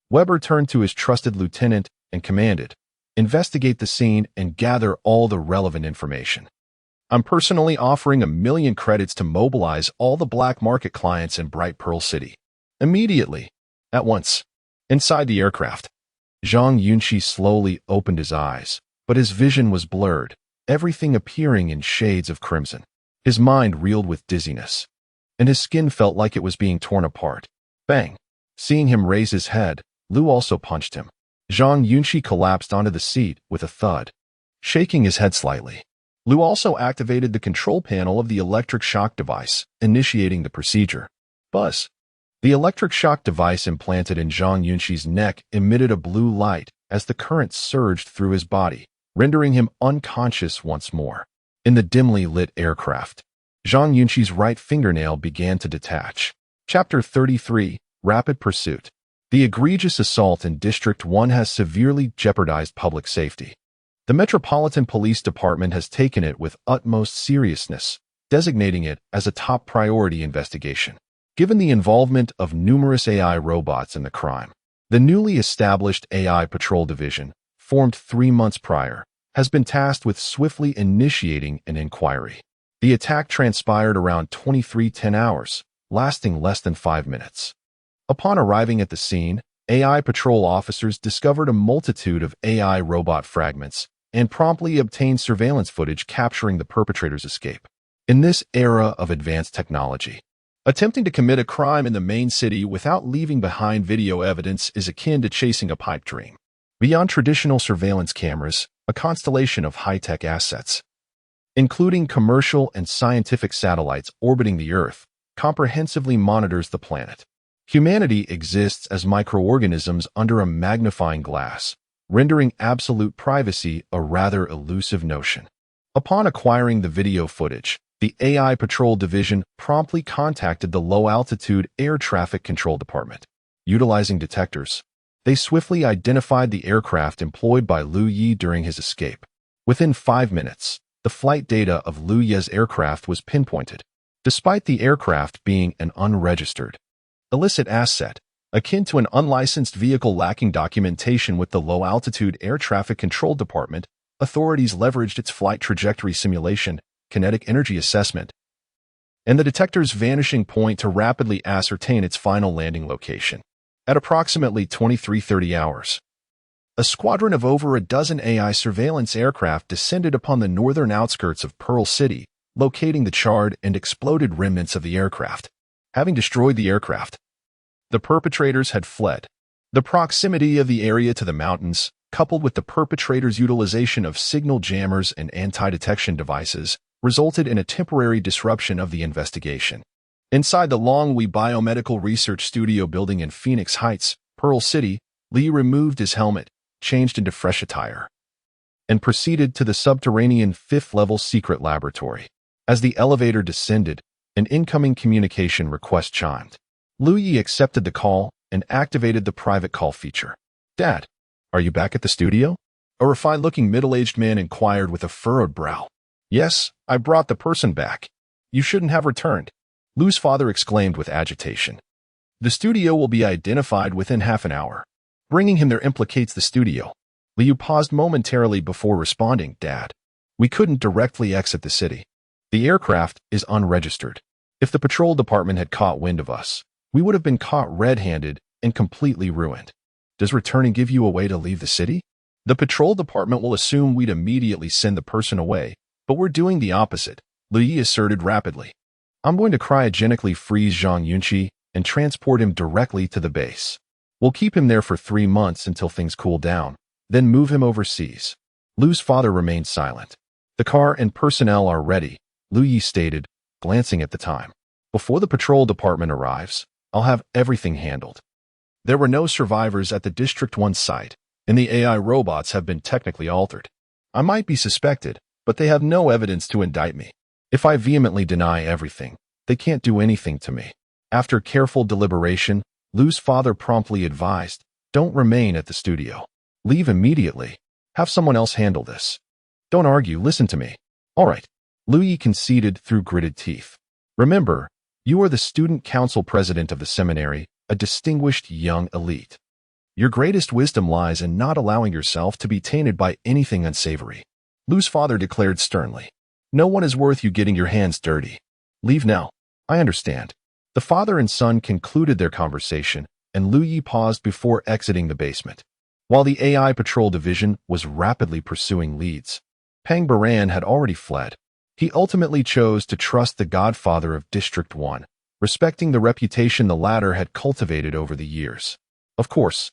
Weber turned to his trusted lieutenant and commanded, investigate the scene and gather all the relevant information. I'm personally offering 1,000,000 credits to mobilize all the black market clients in Bright Pearl City. Immediately. At once. Inside the aircraft, Zhang Yunxi slowly opened his eyes, but his vision was blurred, everything appearing in shades of crimson. His mind reeled with dizziness, and his skin felt like it was being torn apart. Bang! Seeing him raise his head, Lu also punched him. Zhang Yunxi collapsed onto the seat with a thud, shaking his head slightly. Lu also activated the control panel of the electric shock device, initiating the procedure. Buzz! The electric shock device implanted in Zhang Yunxi's neck emitted a blue light as the current surged through his body, rendering him unconscious once more. In the dimly lit aircraft, Zhang Yunxi's right fingernail began to detach. Chapter 33, Rapid Pursuit. The egregious assault in District 1 has severely jeopardized public safety. The Metropolitan Police Department has taken it with utmost seriousness, designating it as a top priority investigation. Given the involvement of numerous AI robots in the crime, the newly established AI Patrol Division, formed 3 months prior, has been tasked with swiftly initiating an inquiry. The attack transpired around 23:10 hours, lasting less than 5 minutes. Upon arriving at the scene, AI Patrol officers discovered a multitude of AI robot fragments and promptly obtained surveillance footage capturing the perpetrator's escape. In this era of advanced technology, attempting to commit a crime in the main city without leaving behind video evidence is akin to chasing a pipe dream. Beyond traditional surveillance cameras, a constellation of high-tech assets, including commercial and scientific satellites orbiting the Earth, comprehensively monitors the planet. Humanity exists as microorganisms under a magnifying glass, rendering absolute privacy a rather elusive notion. Upon acquiring the video footage, the AI Patrol Division promptly contacted the Low-Altitude Air Traffic Control Department. Utilizing detectors, they swiftly identified the aircraft employed by Lu Yi during his escape. Within 5 minutes, the flight data of Lu Yi's aircraft was pinpointed. Despite the aircraft being an unregistered, illicit asset, akin to an unlicensed vehicle lacking documentation with the Low-Altitude Air Traffic Control Department, authorities leveraged its flight trajectory simulation, kinetic energy assessment, and the detector's vanishing point to rapidly ascertain its final landing location. At approximately 23:30 hours, a squadron of over a dozen AI surveillance aircraft descended upon the northern outskirts of Pearl City, locating the charred and exploded remnants of the aircraft. Having destroyed the aircraft, the perpetrators had fled. The proximity of the area to the mountains, coupled with the perpetrators' utilization of signal jammers and anti-detection devices, resulted in a temporary disruption of the investigation. Inside the Longwy Biomedical Research Studio building in Phoenix Heights, Pearl City, Lee removed his helmet, changed into fresh attire, and proceeded to the subterranean 5th-level secret laboratory. As the elevator descended, an incoming communication request chimed. Lu Yi accepted the call and activated the private call feature. "Dad, are you back at the studio?" A refined-looking middle-aged man inquired with a furrowed brow. "Yes, I brought the person back. You shouldn't have returned," Lu's father exclaimed with agitation. "The studio will be identified within half an hour. Bringing him there implicates the studio." Liu paused momentarily before responding, "Dad, we couldn't directly exit the city. The aircraft is unregistered. If the patrol department had caught wind of us, we would have been caught red-handed and completely ruined. Does returning give you a way to leave the city? The patrol department will assume we'd immediately send the person away, but we're doing the opposite," Lu Yi asserted rapidly. "I'm going to cryogenically freeze Zhang Yunxi and transport him directly to the base. We'll keep him there for 3 months until things cool down, then move him overseas." Lu's father remained silent. "The car and personnel are ready," Lu Yi stated, glancing at the time. Before the patrol department arrives, I'll have everything handled. There were no survivors at the District 1 site, and the AI robots have been technically altered. I might be suspected, but they have no evidence to indict me. If I vehemently deny everything, they can't do anything to me. After careful deliberation, Lu's father promptly advised, don't remain at the studio. Leave immediately. Have someone else handle this. Don't argue, listen to me. All right. Lu Yi conceded through gritted teeth. Remember, you are the student council president of the seminary, a distinguished young elite. Your greatest wisdom lies in not allowing yourself to be tainted by anything unsavory. Lu's father declared sternly. No one is worth you getting your hands dirty. Leave now. I understand. The father and son concluded their conversation, and Lu Yi paused before exiting the basement. While the AI Patrol Division was rapidly pursuing leads, Pang Baran had already fled. He ultimately chose to trust the godfather of District 1, respecting the reputation the latter had cultivated over the years. Of course,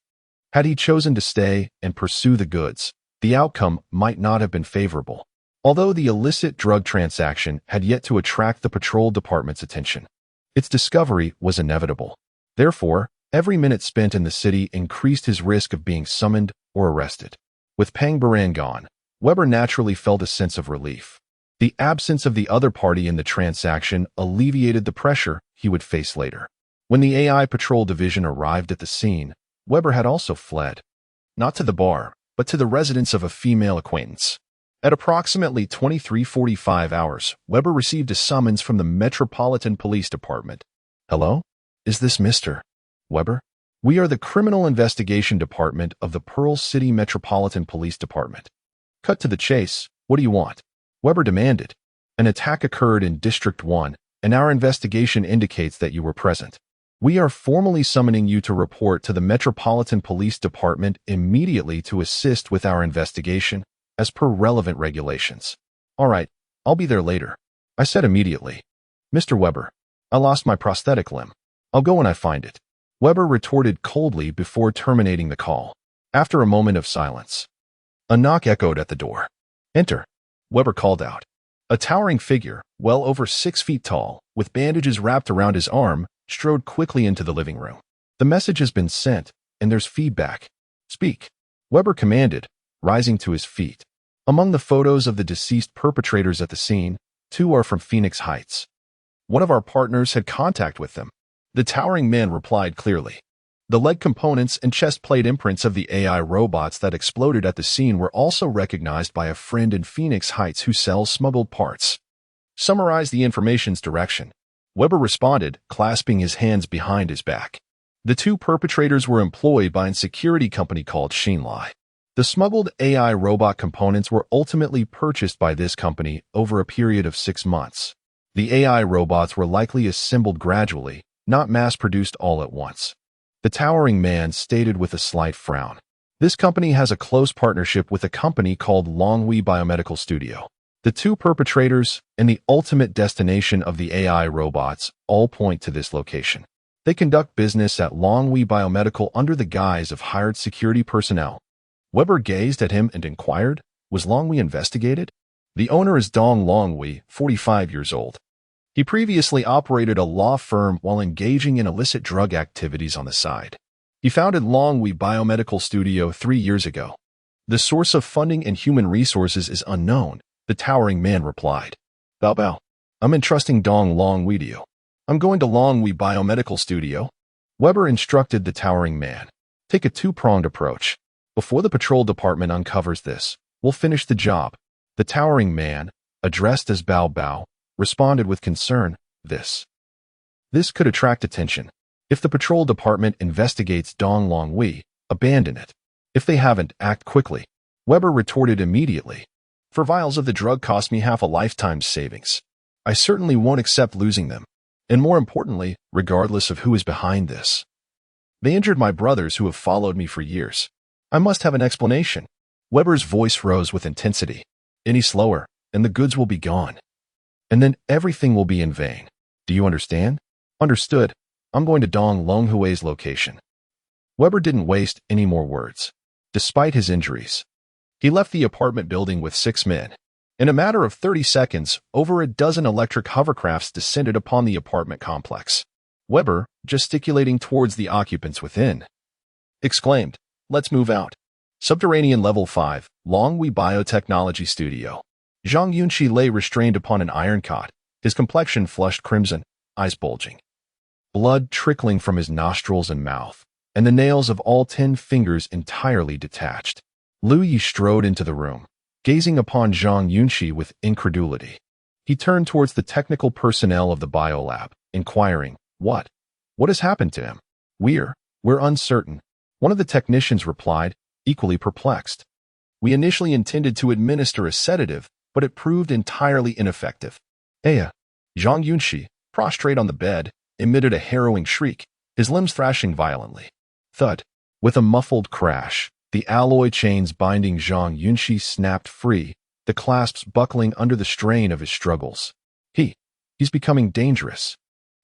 had he chosen to stay and pursue the goods, the outcome might not have been favorable, although the illicit drug transaction had yet to attract the patrol department's attention. Its discovery was inevitable. Therefore, every minute spent in the city increased his risk of being summoned or arrested. With Pang Baran gone, Weber naturally felt a sense of relief. The absence of the other party in the transaction alleviated the pressure he would face later. When the AI Patrol Division arrived at the scene, Weber had also fled. Not to the bar, but to the residence of a female acquaintance. At approximately 23:45 hours, Weber received a summons from the Metropolitan Police Department. Hello? Is this Mr. Weber? We are the Criminal Investigation Department of the Pearl City Metropolitan Police Department. Cut to the chase. What do you want? Weber demanded. An attack occurred in District 1, and our investigation indicates that you were present. We are formally summoning you to report to the Metropolitan Police Department immediately to assist with our investigation, as per relevant regulations. All right, I'll be there later. I said immediately. Mr. Weber, I lost my prosthetic limb. I'll go when I find it. Weber retorted coldly before terminating the call. After a moment of silence, a knock echoed at the door. Enter, Weber called out. A towering figure, well over 6 feet tall, with bandages wrapped around his arm, strode quickly into the living room. The message has been sent, and there's feedback. Speak, Weber commanded, rising to his feet. Among the photos of the deceased perpetrators at the scene, 2 are from Phoenix Heights. One of our partners had contact with them. The towering man replied clearly. The leg components and chest plate imprints of the AI robots that exploded at the scene were also recognized by a friend in Phoenix Heights who sells smuggled parts. Summarize the information's direction. Weber responded, clasping his hands behind his back. The 2 perpetrators were employed by a security company called Xinlai. The smuggled AI robot components were ultimately purchased by this company over a period of 6 months. The AI robots were likely assembled gradually, not mass-produced all at once. The towering man stated with a slight frown. This company has a close partnership with a company called Longwei Biomedical Studio. The 2 perpetrators and the ultimate destination of the AI robots all point to this location. They conduct business at Longwei Biomedical under the guise of hired security personnel. Weber gazed at him and inquired, was Longwei investigated? The owner is Dong Longwei, 45 years old. He previously operated a law firm while engaging in illicit drug activities on the side. He founded Longwei Biomedical Studio 3 years ago. The source of funding and human resources is unknown, the towering man replied. Bao Bao, I'm entrusting Dong Longwei to you. I'm going to Longwei Biomedical Studio. Weber instructed the towering man. Take a 2-pronged approach. Before the patrol department uncovers this, we'll finish the job. The towering man, addressed as Bao Bao, responded with concern, This could attract attention. If the patrol department investigates Dong Longwei, abandon it. If they haven't, act quickly. Weber retorted immediately. 4 vials of the drug cost me half a lifetime's savings. I certainly won't accept losing them. And more importantly, regardless of who is behind this. They injured my brothers who have followed me for years. I must have an explanation. Weber's voice rose with intensity. Any slower, and the goods will be gone. And then everything will be in vain. Do you understand? Understood. I'm going to Dong Longhui's location. Weber didn't waste any more words. Despite his injuries, he left the apartment building with 6 men. In a matter of 30 seconds, over a dozen electric hovercrafts descended upon the apartment complex. Weber, gesticulating towards the occupants within, exclaimed, "Let's move out." Subterranean Level 5, Longwy Biotechnology Studio. Zhang Yunxi lay restrained upon an iron cot, his complexion flushed crimson, eyes bulging. Blood trickling from his nostrils and mouth, and the nails of all 10 fingers entirely detached. Lu Yi strode into the room, gazing upon Zhang Yunxi with incredulity. He turned towards the technical personnel of the biolab, inquiring, What has happened to him? We're uncertain. One of the technicians replied, equally perplexed. We initially intended to administer a sedative, but it proved entirely ineffective. Zhang Yunxi, prostrate on the bed, emitted a harrowing shriek, his limbs thrashing violently. Thud. With a muffled crash, the alloy chains binding Zhang Yunxi snapped free, the clasps buckling under the strain of his struggles. He's becoming dangerous.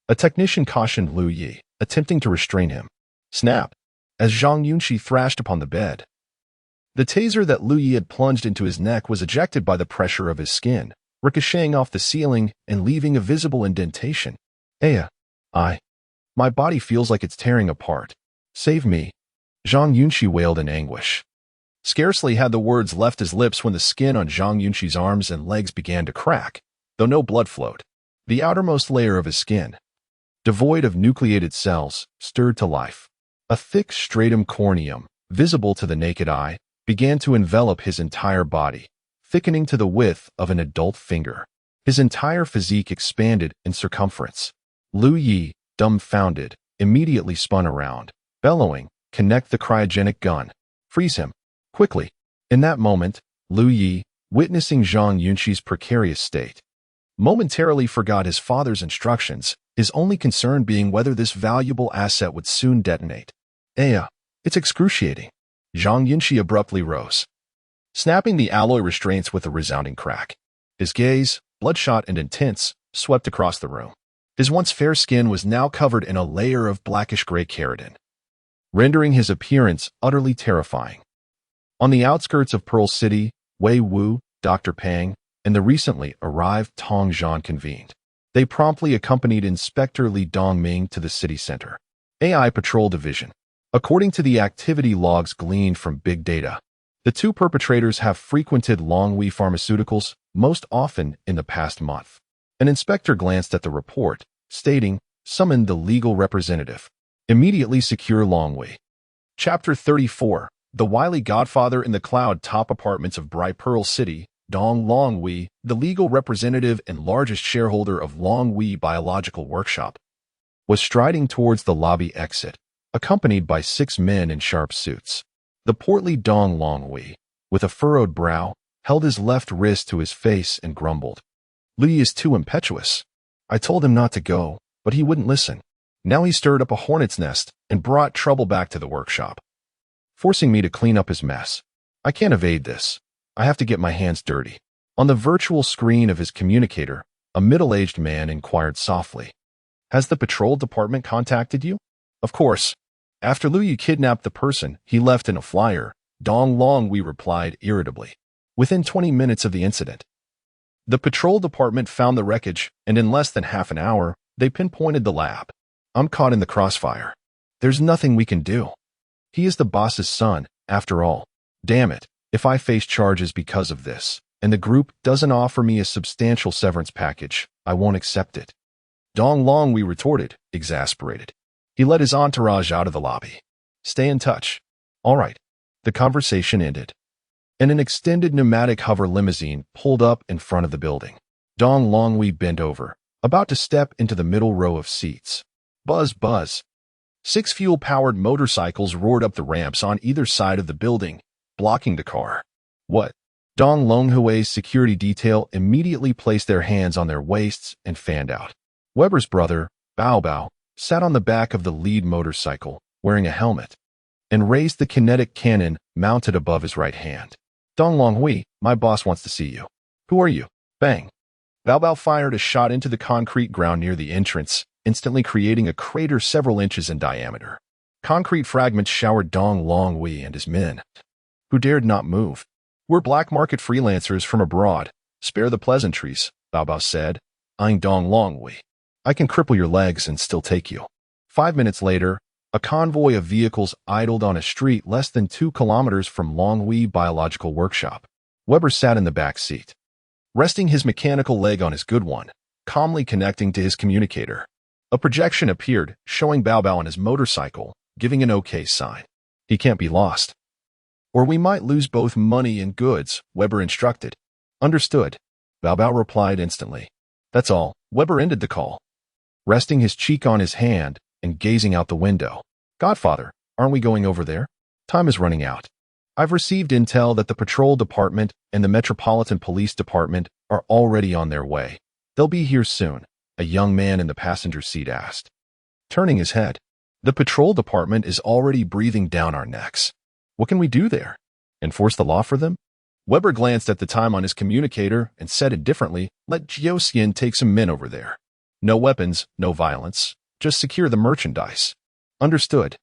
A technician cautioned Lu Yi, attempting to restrain him. Snap! As Zhang Yunxi thrashed upon the bed. The taser that Lu Yi had plunged into his neck was ejected by the pressure of his skin, ricocheting off the ceiling and leaving a visible indentation. My body feels like it's tearing apart. Save me. Zhang Yunxi wailed in anguish. Scarcely had the words left his lips when the skin on Zhang Yunxi's arms and legs began to crack, though no blood flowed. The outermost layer of his skin, devoid of nucleated cells, stirred to life. A thick stratum corneum, visible to the naked eye, began to envelop his entire body, thickening to the width of an adult finger. His entire physique expanded in circumference. Lu Yi, dumbfounded, immediately spun around, bellowing, "Connect the cryogenic gun. Freeze him. Quickly." In that moment, Lu Yi, witnessing Zhang Yunxi's precarious state, momentarily forgot his father's instructions, his only concern being whether this valuable asset would soon detonate. It's excruciating. Zhang Yunxi abruptly rose, snapping the alloy restraints with a resounding crack. His gaze, bloodshot and intense, swept across the room. His once fair skin was now covered in a layer of blackish-gray keratin, rendering his appearance utterly terrifying. On the outskirts of Pearl City, Wei Wu, Dr. Pang, and the recently arrived Tong Zhan convened. They promptly accompanied Inspector Li Dongming to the city center. AI Patrol Division. According to the activity logs gleaned from big data, the two perpetrators have frequented Longwy Pharmaceuticals, most often in the past month. An inspector glanced at the report, stating, "Summon the legal representative. Immediately secure Longwy." Chapter 34. The wily godfather in the cloud-top apartments of Bright Pearl City, Dong Longwy, the legal representative and largest shareholder of Longwy Biological Workshop, was striding towards the lobby exit, accompanied by 6 men in sharp suits. The portly Dong Longwy, with a furrowed brow, held his left wrist to his face and grumbled, "Li is too impetuous. I told him not to go, but he wouldn't listen. Now he stirred up a hornet's nest and brought trouble back to the workshop, forcing me to clean up his mess. I can't evade this. I have to get my hands dirty." On the virtual screen of his communicator, a middle-aged man inquired softly, "Has the patrol department contacted you?" "Of course. After Lu Yi kidnapped the person he left in a flyer," Dong Longwy replied irritably. "Within 20 minutes of the incident, the patrol department found the wreckage, and in less than half an hour, they pinpointed the lab. I'm caught in the crossfire. There's nothing we can do. He is the boss's son, after all. Damn it, if I face charges because of this, and the group doesn't offer me a substantial severance package, I won't accept it." Dong Longwy retorted, exasperated. He led his entourage out of the lobby. "Stay in touch." "All right." The conversation ended, and an extended pneumatic hover limousine pulled up in front of the building. Dong Longwy bent over, about to step into the middle row of seats. Buzz, buzz. 6 fuel-powered motorcycles roared up the ramps on either side of the building, blocking the car. "What?" Dong Longhui's security detail immediately placed their hands on their waists and fanned out. Weber's brother, Bao Bao, sat on the back of the lead motorcycle, wearing a helmet, and raised the kinetic cannon mounted above his right hand. "Dong Longhui, my boss wants to see you." "Who are you?" Bang. Bao Bao fired a shot into the concrete ground near the entrance, instantly creating a crater several inches in diameter. Concrete fragments showered Dong Longhui and his men, who dared not move. "We're black market freelancers from abroad," Spare the pleasantries, Bao Bao said. Ein dong long wei. I can cripple your legs and still take you. 5 minutes later, a convoy of vehicles idled on a street less than 2 kilometers from Longhui Biological Workshop. Weber sat in the back seat, resting his mechanical leg on his good one, calmly connecting to his communicator. A projection appeared, showing Bao Bao on his motorcycle, giving an OK sign. He can't be lost. Or we might lose both money and goods, Weber instructed. Understood. Bao Bao replied instantly. That's all. Weber ended the call, resting his cheek on his hand and gazing out the window. Godfather, aren't we going over there? Time is running out. I've received intel that the patrol department and the Metropolitan Police Department are already on their way. They'll be here soon, a young man in the passenger seat asked, turning his head. The patrol department is already breathing down our necks. What can we do there? Enforce the law for them? Weber glanced at the time on his communicator and said indifferently, let Jiuxian take some men over there. No weapons, no violence, just secure the merchandise. Understood.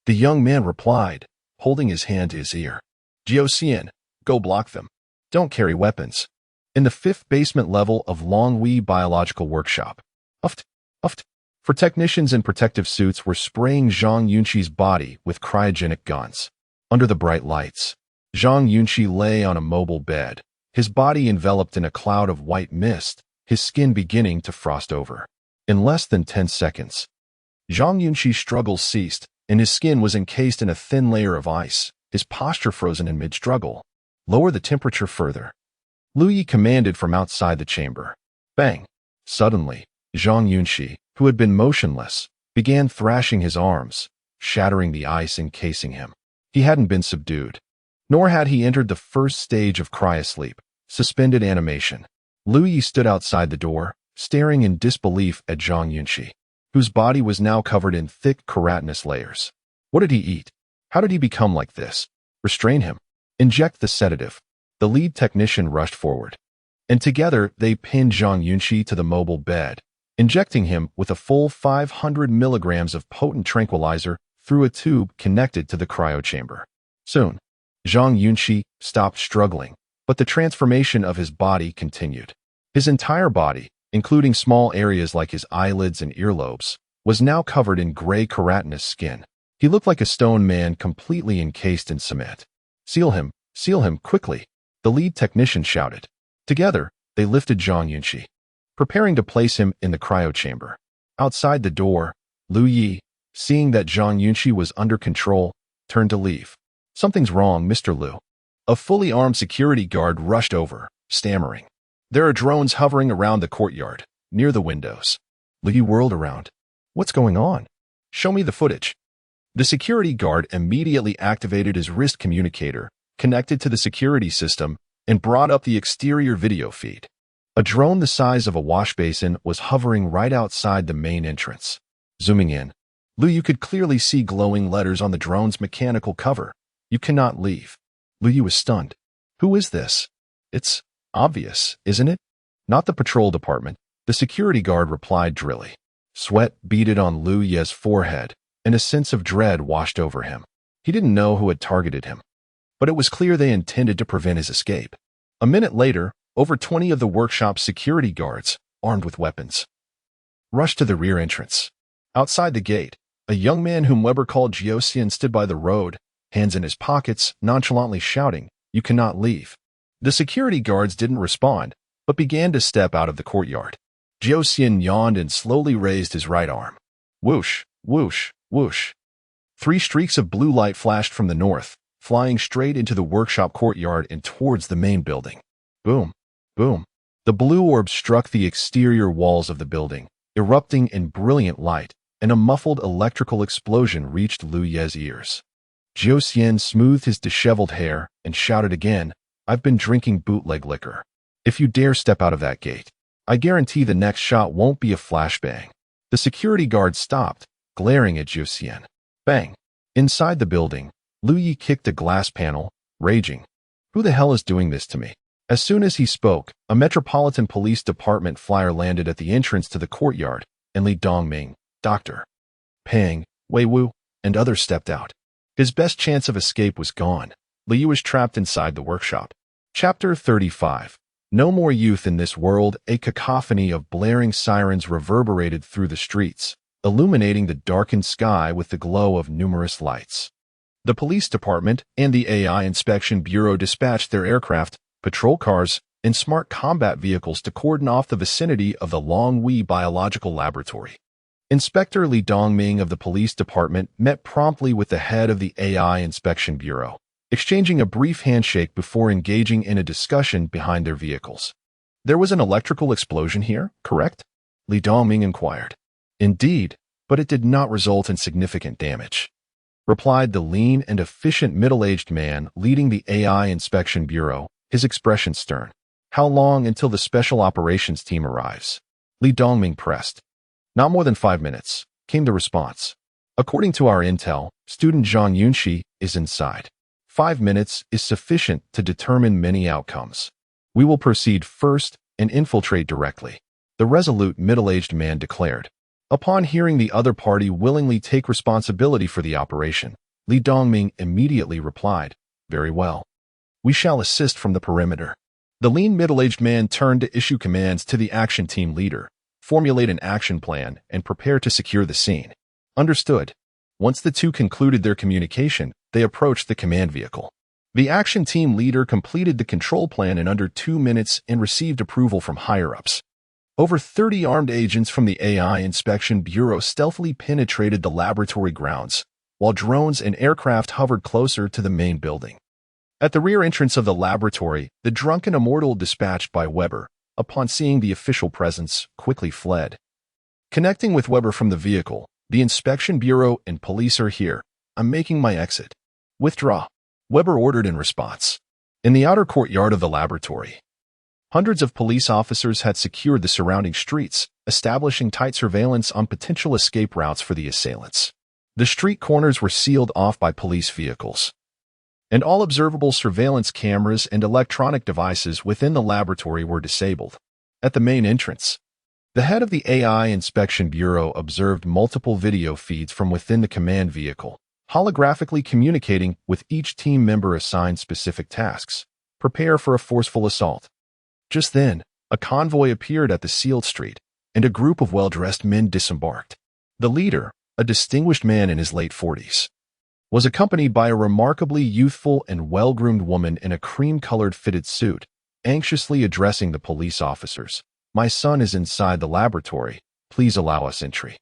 The young man replied, holding his hand to his ear. Jiuxian, go block them. Don't carry weapons. In the 5th basement level of Longhui Biological Workshop. Uft, uft. For technicians in protective suits were spraying Zhang Yunxi's body with cryogenic guns. Under the bright lights, Zhang Yunxi lay on a mobile bed, his body enveloped in a cloud of white mist, his skin beginning to frost over. In less than 10 seconds, Zhang Yunxi's struggles ceased, and his skin was encased in a thin layer of ice, his posture frozen in mid-struggle. Lower the temperature further. Lu Yi commanded from outside the chamber. Bang! Suddenly, Zhang Yunxi, who had been motionless, began thrashing his arms, shattering the ice encasing him. He hadn't been subdued, nor had he entered the first stage of cryosleep, suspended animation. Lu Yi stood outside the door, staring in disbelief at Zhang Yunxi, whose body was now covered in thick keratinous layers. What did he eat? How did he become like this? Restrain him. Inject the sedative. The lead technician rushed forward, and together they pinned Zhang Yunxi to the mobile bed, injecting him with a full 500 milligrams of potent tranquilizer through a tube connected to the cryo chamber. Soon, Zhang Yunxi stopped struggling, but the transformation of his body continued. His entire body, including small areas like his eyelids and earlobes, was now covered in gray keratinous skin. He looked like a stone man completely encased in cement. Seal him, quickly, the lead technician shouted. Together, they lifted Zhang Yunxi, preparing to place him in the cryo chamber. Outside the door, Lu Yi, seeing that Zhang Yunxi was under control, turned to leave. Something's wrong, Mr. Lu. A fully armed security guard rushed over, stammering. There are drones hovering around the courtyard, near the windows. Lu Yi whirled around. What's going on? Show me the footage. The security guard immediately activated his wrist communicator, connected to the security system, and brought up the exterior video feed. A drone the size of a wash basin was hovering right outside the main entrance. Zooming in, Lu Yi could clearly see glowing letters on the drone's mechanical cover. You cannot leave. Lu Yi was stunned. Who is this? It's obvious, isn't it? Not the patrol department, the security guard replied drily. Sweat beaded on Lu Yi's forehead, and a sense of dread washed over him. He didn't know who had targeted him, but it was clear they intended to prevent his escape. A minute later, over 20 of the workshop's security guards, armed with weapons, rushed to the rear entrance. Outside the gate, a young man whom Weber called Jiuxian stood by the road, hands in his pockets, nonchalantly shouting, "You cannot leave." The security guards didn't respond, but began to step out of the courtyard. Jiuxian yawned and slowly raised his right arm. Whoosh, whoosh, whoosh. 3 streaks of blue light flashed from the north, flying straight into the workshop courtyard and towards the main building. Boom, boom. The blue orb struck the exterior walls of the building, erupting in brilliant light, and a muffled electrical explosion reached Lu Yi's ears. Jiuxian smoothed his disheveled hair and shouted again, "I've been drinking bootleg liquor. If you dare step out of that gate, I guarantee the next shot won't be a flashbang." The security guard stopped, glaring at Jiuxian. Bang! Inside the building, Lu Yi kicked a glass panel, raging. Who the hell is doing this to me? As soon as he spoke, a Metropolitan Police Department flyer landed at the entrance to the courtyard, and Li Dongming, Dr. Peng, Wei Wu, and others stepped out. His best chance of escape was gone. Li Yu was trapped inside the workshop. Chapter 35. No more youth in this world. A cacophony of blaring sirens reverberated through the streets, illuminating the darkened sky with the glow of numerous lights. The police department and the AI Inspection Bureau dispatched their aircraft, patrol cars, and smart combat vehicles to cordon off the vicinity of the Longhui Biological Laboratory. Inspector Li Dongming of the police department met promptly with the head of the AI Inspection Bureau, exchanging a brief handshake before engaging in a discussion behind their vehicles. "There was an electrical explosion here, correct?" Li Dongming inquired. "Indeed, but it did not result in significant damage," replied the lean and efficient middle-aged man leading the AI Inspection Bureau, his expression stern. "How long until the special operations team arrives?" Li Dongming pressed. "Not more than 5 minutes," came the response. "According to our intel, student Zhang Yunxi is inside. 5 minutes is sufficient to determine many outcomes. We will proceed first and infiltrate directly," the resolute middle-aged man declared. Upon hearing the other party willingly take responsibility for the operation, Li Dongming immediately replied, "Very well. We shall assist from the perimeter." The lean middle-aged man turned to issue commands to the action team leader, formulate an action plan, and prepare to secure the scene. Understood. Once the two concluded their communication, they approached the command vehicle. The action team leader completed the control plan in under 2 minutes and received approval from higher-ups. Over 30 armed agents from the AI Inspection Bureau stealthily penetrated the laboratory grounds, while drones and aircraft hovered closer to the main building. At the rear entrance of the laboratory, the drunken immortal dispatched by Weber, upon seeing the official presence, quickly fled. Connecting with Weber from the vehicle, "The Inspection Bureau and police are here. I'm making my exit." "Withdraw," Weber ordered in response. In the outer courtyard of the laboratory, hundreds of police officers had secured the surrounding streets, establishing tight surveillance on potential escape routes for the assailants. The street corners were sealed off by police vehicles, and all observable surveillance cameras and electronic devices within the laboratory were disabled. At the main entrance, the head of the AI Inspection Bureau observed multiple video feeds from within the command vehicle, holographically communicating with each team member assigned specific tasks. Prepare for a forceful assault. Just then, a convoy appeared at the sealed street, and a group of well-dressed men disembarked. The leader, a distinguished man in his late 40s, was accompanied by a remarkably youthful and well-groomed woman in a cream-colored fitted suit, anxiously addressing the police officers. "My son is inside the laboratory. Please allow us entry."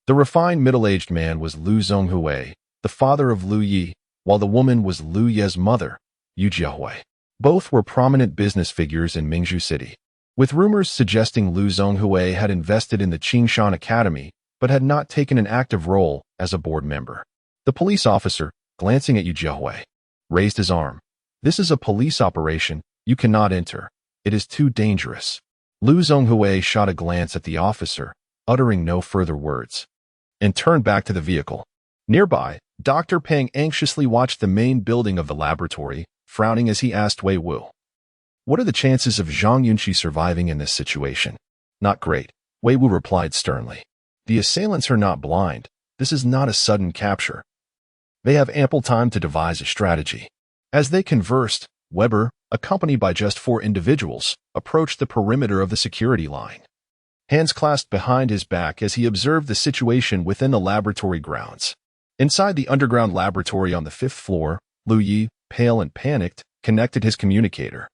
The refined middle-aged man was Lu Zhonghui, the father of Lu Yi, while the woman was Lu Ye's mother, Yu Jiahui. Both were prominent business figures in Mingzhu City, with rumors suggesting Lu Zhonghui had invested in the Qingshan Academy but had not taken an active role as a board member. The police officer, glancing at Yu Jiahui, raised his arm. "This is a police operation. You cannot enter. It is too dangerous." Lu Zhonghui shot a glance at the officer, uttering no further words, and turned back to the vehicle. Nearby, Dr. Peng anxiously watched the main building of the laboratory, frowning as he asked Wei Wu, "What are the chances of Zhang Yunxi surviving in this situation?" "Not great," Wei Wu replied sternly. "The assailants are not blind. This is not a sudden capture. They have ample time to devise a strategy." As they conversed, Weber, accompanied by just 4 individuals, approached the perimeter of the security line, hands clasped behind his back as he observed the situation within the laboratory grounds. Inside the underground laboratory on the 5th floor, Lu Yi, pale and panicked, connected his communicator.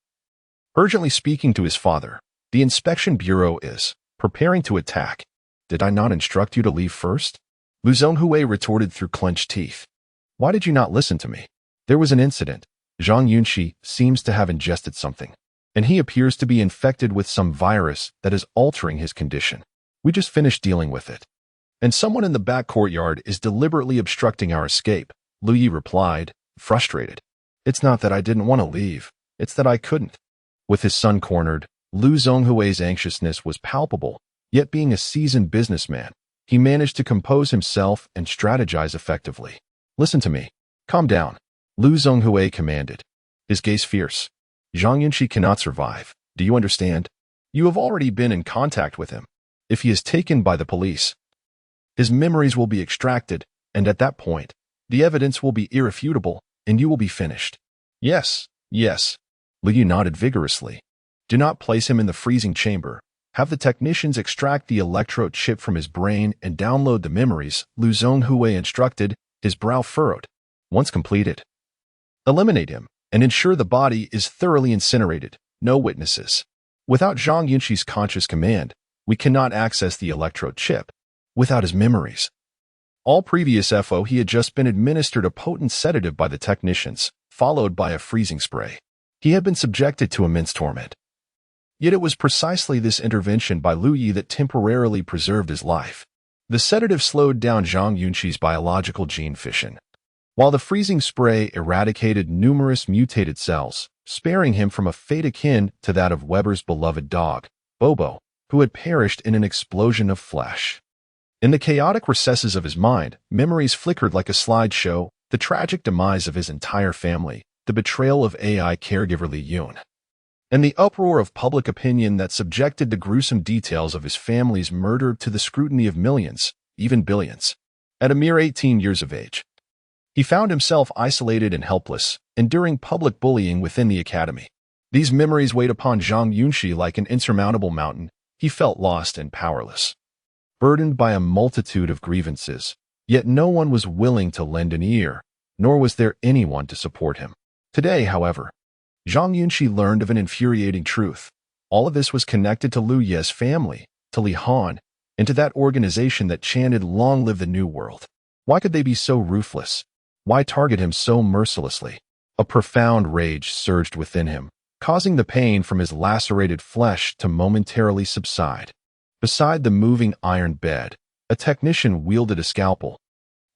Urgently speaking to his father, "The Inspection Bureau is preparing to attack. Did I not instruct you to leave first?" Lu Zhonghui retorted through clenched teeth. "Why did you not listen to me? There was an incident. Zhang Yunxi seems to have ingested something, and he appears to be infected with some virus that is altering his condition. We just finished dealing with it. And someone in the back courtyard is deliberately obstructing our escape," Lu Yi replied, frustrated. "It's not that I didn't want to leave. It's that I couldn't." With his son cornered, Lu Zhonghui's anxiousness was palpable, yet being a seasoned businessman, he managed to compose himself and strategize effectively. "Listen to me. Calm down," Lu Zhonghui commanded, his gaze fierce. "Zhang Yunxi cannot survive. Do you understand? You have already been in contact with him. If he is taken by the police, his memories will be extracted, and at that point, the evidence will be irrefutable, and you will be finished." "Yes, yes," Lu Yu nodded vigorously. Do not place him in the freezing chamber. Have the technicians extract the electrode chip from his brain and download the memories, Lu Zhonghui instructed, his brow furrowed. Once completed, eliminate him and ensure the body is thoroughly incinerated. No witnesses. Without Zhang Yunxi's conscious command, we cannot access the electrode chip. Without his memories. All previous FO, he had just been administered a potent sedative by the technicians, followed by a freezing spray. He had been subjected to immense torment. Yet it was precisely this intervention by Lu Yi that temporarily preserved his life. The sedative slowed down Zhang Yunxi's biological gene fission, while the freezing spray eradicated numerous mutated cells, sparing him from a fate akin to that of Weber's beloved dog, Bobo, who had perished in an explosion of flesh. In the chaotic recesses of his mind, memories flickered like a slideshow, the tragic demise of his entire family, the betrayal of AI caregiver Li Yun, and the uproar of public opinion that subjected the gruesome details of his family's murder to the scrutiny of millions, even billions. At a mere 18 years of age, he found himself isolated and helpless, enduring public bullying within the academy. These memories weighed upon Zhang Yunxi like an insurmountable mountain. He felt lost and powerless, burdened by a multitude of grievances, yet no one was willing to lend an ear, nor was there anyone to support him. Today, however, Zhang Yunxi learned of an infuriating truth. All of this was connected to Lu Ye's family, to Li Han, and to that organization that chanted, "Long live the New World." Why could they be so ruthless? Why target him so mercilessly? A profound rage surged within him, causing the pain from his lacerated flesh to momentarily subside. Beside the moving iron bed, a technician wielded a scalpel,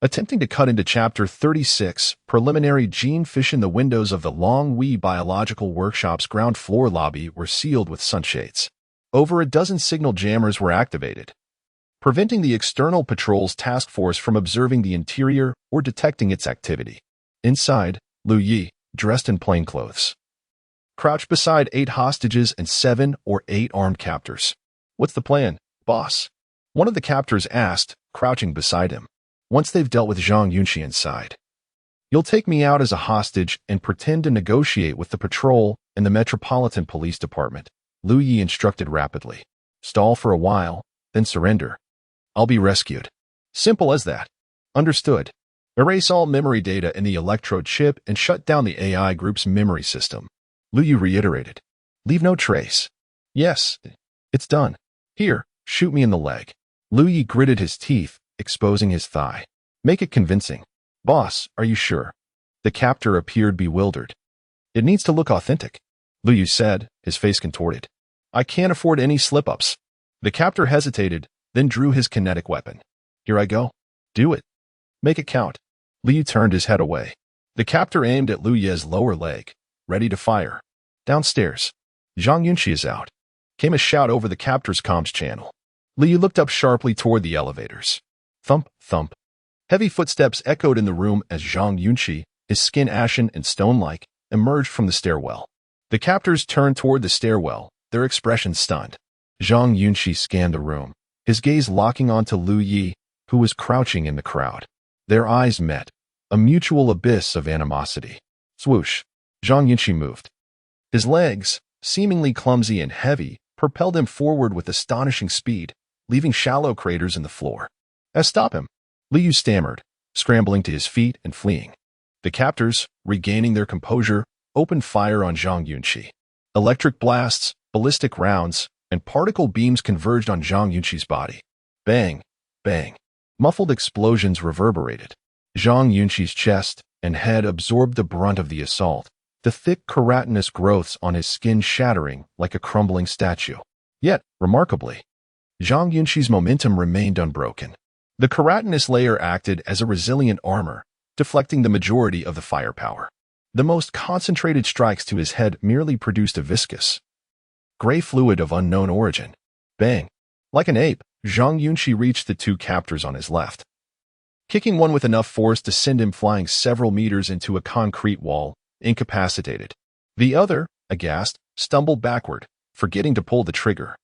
attempting to cut into Chapter 36, preliminary gene fission. The windows of the Long Wei Biological Workshop's ground floor lobby were sealed with sunshades. Over a dozen signal jammers were activated, preventing the External Patrols Task Force from observing the interior or detecting its activity. Inside, Lu Yi, dressed in plain clothes, crouched beside 8 hostages and 7 or 8 armed captors. "What's the plan, boss?" one of the captors asked, crouching beside him. "Once they've dealt with Zhang Yunxi inside, you'll take me out as a hostage and pretend to negotiate with the patrol and the Metropolitan Police Department," Lu Yi instructed rapidly. "Stall for a while, then surrender. I'll be rescued." Simple as that. Understood. Erase all memory data in the electrode chip and shut down the AI group's memory system. Lu Yi reiterated. "Leave no trace." "Yes, it's done. Here, shoot me in the leg." Lu Yi gritted his teeth, exposing his thigh. "Make it convincing." "Boss, are you sure?" The captor appeared bewildered. "It needs to look authentic," Lu Yi said, his face contorted. "I can't afford any slip-ups." The captor hesitated, then drew his kinetic weapon. "Here I go." "Do it. Make it count." Lu Yi turned his head away. The captor aimed at Lu Ye's lower leg, ready to fire. Downstairs, "Zhang Yunxi is out," came a shout over the captor's comms channel. Lu Yi looked up sharply toward the elevators. Thump, thump. Heavy footsteps echoed in the room as Zhang Yunxi, his skin ashen and stone-like, emerged from the stairwell. The captors turned toward the stairwell, their expressions stunned. Zhang Yunxi scanned the room, his gaze locking onto Lu Yi, who was crouching in the crowd. Their eyes met, a mutual abyss of animosity. Swoosh. Zhang Yunxi moved. His legs, seemingly clumsy and heavy, propelled him forward with astonishing speed, leaving shallow craters in the floor. "Stop him," Lu Yi stammered, scrambling to his feet and fleeing. The captors, regaining their composure, opened fire on Zhang Yunxi. Electric blasts, ballistic rounds, and particle beams converged on Zhang Yunxi's body. Bang, bang. Muffled explosions reverberated. Zhang Yunxi's chest and head absorbed the brunt of the assault, the thick keratinous growths on his skin shattering like a crumbling statue. Yet, remarkably, Zhang Yunxi's momentum remained unbroken. The keratinous layer acted as a resilient armor, deflecting the majority of the firepower. The most concentrated strikes to his head merely produced a viscous, gray fluid of unknown origin. Bang! Like an ape, Zhang Yunxi reached the 2 captors on his left, kicking one with enough force to send him flying several meters into a concrete wall, incapacitated. The other, aghast, stumbled backward, forgetting to pull the trigger.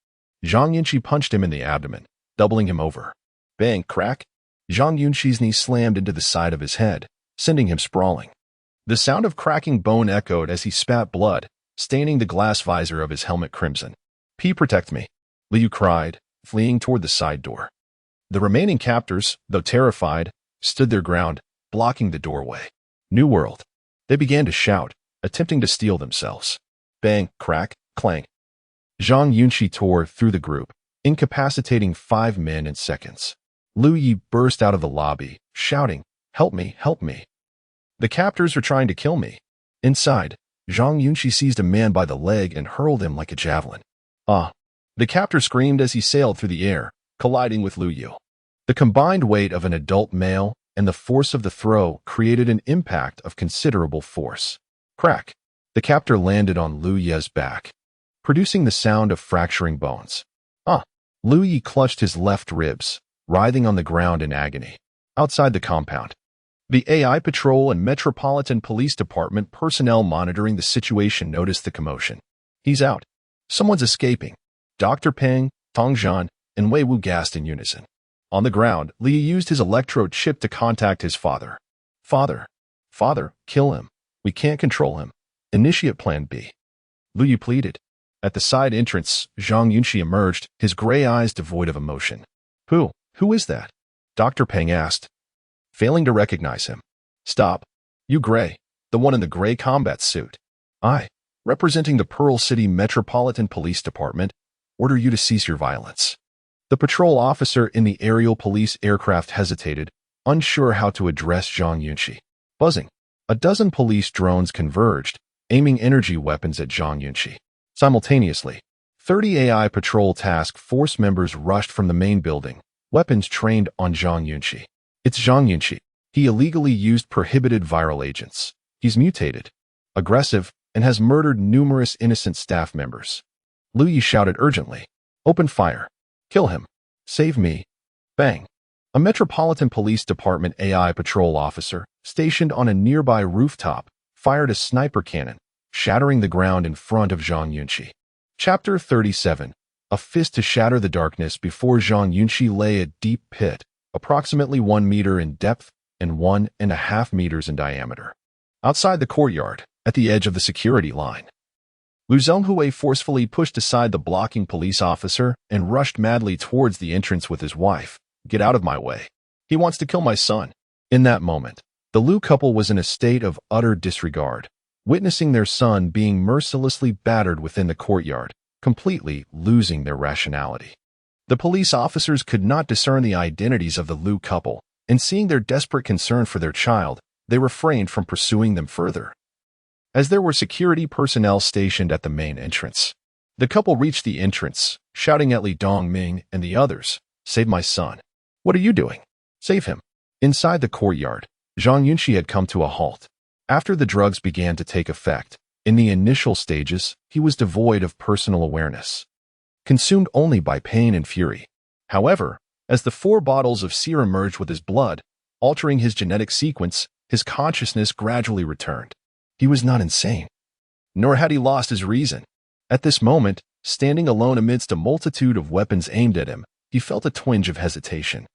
Zhang Yunxi punched him in the abdomen, doubling him over. Bang, crack. Zhang Yunxi's knee slammed into the side of his head, sending him sprawling. The sound of cracking bone echoed as he spat blood, staining the glass visor of his helmet crimson. Protect me," Liu cried, fleeing toward the side door. The remaining captors, though terrified, stood their ground, blocking the doorway. New world. They began to shout, attempting to steel themselves. Bang, crack, clang. Zhang Yunxi tore through the group, incapacitating 5 men in seconds. Liu Yi burst out of the lobby, shouting, "Help me, help me. The captors are trying to kill me." Inside, Zhang Yunxi seized a man by the leg and hurled him like a javelin. "Ah!" The captor screamed as he sailed through the air, colliding with Liu Yi. The combined weight of an adult male and the force of the throw created an impact of considerable force. Crack! The captor landed on Liu Yi's back, producing the sound of fracturing bones. "Ah!" Liu Yi clutched his left ribs, writhing on the ground in agony. Outside the compound, the AI Patrol and Metropolitan Police Department personnel monitoring the situation noticed the commotion. "He's out. Someone's escaping." Dr. Peng, Tong Zhan, and Wei Wu gasped in unison. On the ground, Li used his electrode chip to contact his father. Father, kill him. We can't control him. Initiate Plan B." Liu Yi pleaded. At the side entrance, Zhang Yunxi emerged, his gray eyes devoid of emotion. Who is that?" Dr. Peng asked, failing to recognize him. "Stop. You Gray, the one in the gray combat suit. I, representing the Pearl City Metropolitan Police Department, order you to cease your violence." The patrol officer in the aerial police aircraft hesitated, unsure how to address Zhang Yunxi. Buzzing. A dozen police drones converged, aiming energy weapons at Zhang Yunxi. Simultaneously, 30 AI patrol task force members rushed from the main building, weapons trained on Zhang Yunxi. "It's Zhang Yunxi. He illegally used prohibited viral agents. He's mutated, aggressive, and has murdered numerous innocent staff members." Liu Yi shouted urgently. "Open fire. Kill him. Save me." Bang. A Metropolitan Police Department AI patrol officer, stationed on a nearby rooftop, fired a sniper cannon, shattering the ground in front of Zhang Yunxi. Chapter 37. A fist to shatter the darkness before Zhang Yunxi lay a deep pit, approximately 1 meter in depth and 1.5 meters in diameter. Outside the courtyard, at the edge of the security line, Lu Zhonghui forcefully pushed aside the blocking police officer and rushed madly towards the entrance with his wife. "Get out of my way. He wants to kill my son." In that moment, the Lu couple was in a state of utter disregard, witnessing their son being mercilessly battered within the courtyard, completely losing their rationality. The police officers could not discern the identities of the Lu couple, and seeing their desperate concern for their child, they refrained from pursuing them further, as there were security personnel stationed at the main entrance. The couple reached the entrance, shouting at Li Dongming and the others, "Save my son. What are you doing? Save him." Inside the courtyard, Zhang Yunxi had come to a halt. After the drugs began to take effect, in the initial stages, he was devoid of personal awareness, consumed only by pain and fury. However, as the 4 bottles of serum merged with his blood, altering his genetic sequence, his consciousness gradually returned. He was not insane, nor had he lost his reason. At this moment, standing alone amidst a multitude of weapons aimed at him, he felt a twinge of hesitation.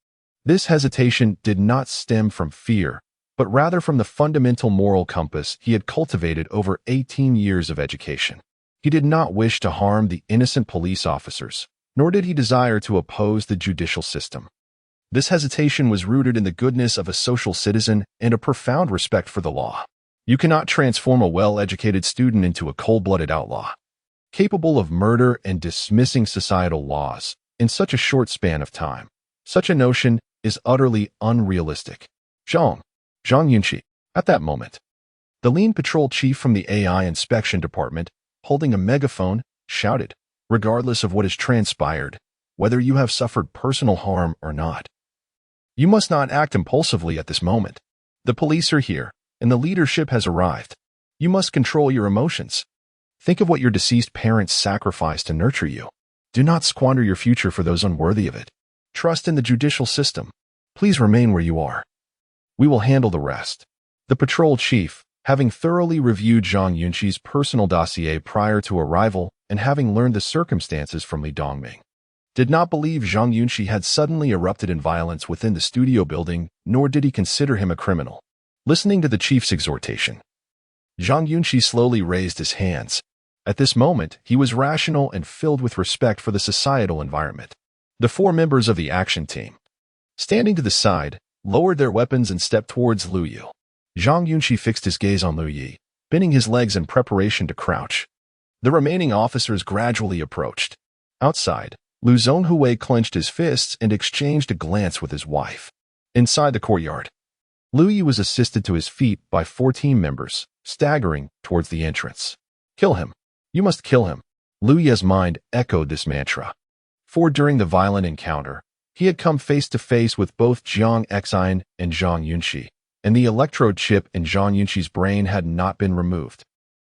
This hesitation did not stem from fear, but rather from the fundamental moral compass he had cultivated over 18 years of education. He did not wish to harm the innocent police officers, nor did he desire to oppose the judicial system. This hesitation was rooted in the goodness of a social citizen and a profound respect for the law. You cannot transform a well-educated student into a cold-blooded outlaw, capable of murder and dismissing societal laws in such a short span of time. Such a notion is utterly unrealistic. Zhang Yunxi. At that moment, the lean patrol chief from the AI inspection department, holding a megaphone, shouted, "Regardless of what has transpired, whether you have suffered personal harm or not, you must not act impulsively at this moment. The police are here, and the leadership has arrived. You must control your emotions. Think of what your deceased parents sacrificed to nurture you. Do not squander your future for those unworthy of it. Trust in the judicial system. Please remain where you are. We will handle the rest." The patrol chief, having thoroughly reviewed Zhang Yunxi's personal dossier prior to arrival and having learned the circumstances from Li Dongming, did not believe Zhang Yunxi had suddenly erupted in violence within the studio building, nor did he consider him a criminal. Listening to the chief's exhortation, Zhang Yunxi slowly raised his hands, At this moment, he was rational and filled with respect for the societal environment. The 4 members of the action team, standing to the side, lowered their weapons and stepped towards Lu Yu. Zhang Yunxi fixed his gaze on Lu Yi, bending his legs in preparation to crouch. The remaining officers gradually approached. Outside, Lu Zhonghui clenched his fists and exchanged a glance with his wife. Inside the courtyard, Lu Yi was assisted to his feet by 4 team members, staggering towards the entrance. "Kill him. You must kill him." Lu Yi's mind echoed this mantra. For during the violent encounter, he had come face to face with both Jiang Xin and Zhang Yunxi, and the electrode chip in Zhang Yunxi's brain had not been removed.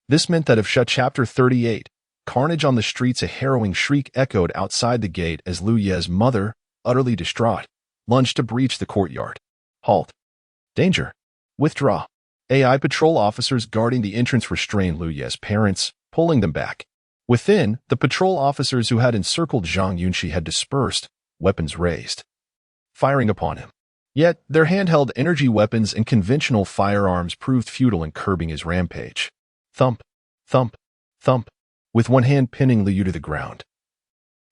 This meant that if Chapter 38, carnage on the streets, a harrowing shriek echoed outside the gate as Lu Yi's mother, utterly distraught, lunged to breach the courtyard. "Halt. Danger. Withdraw." AI patrol officers guarding the entrance restrained Lu Yi's parents, pulling them back. Within, the patrol officers who had encircled Zhang Yunxi had dispersed, weapons raised, firing upon him. Yet, their handheld energy weapons and conventional firearms proved futile in curbing his rampage. Thump, thump, thump, with one hand pinning Lu Yu to the ground.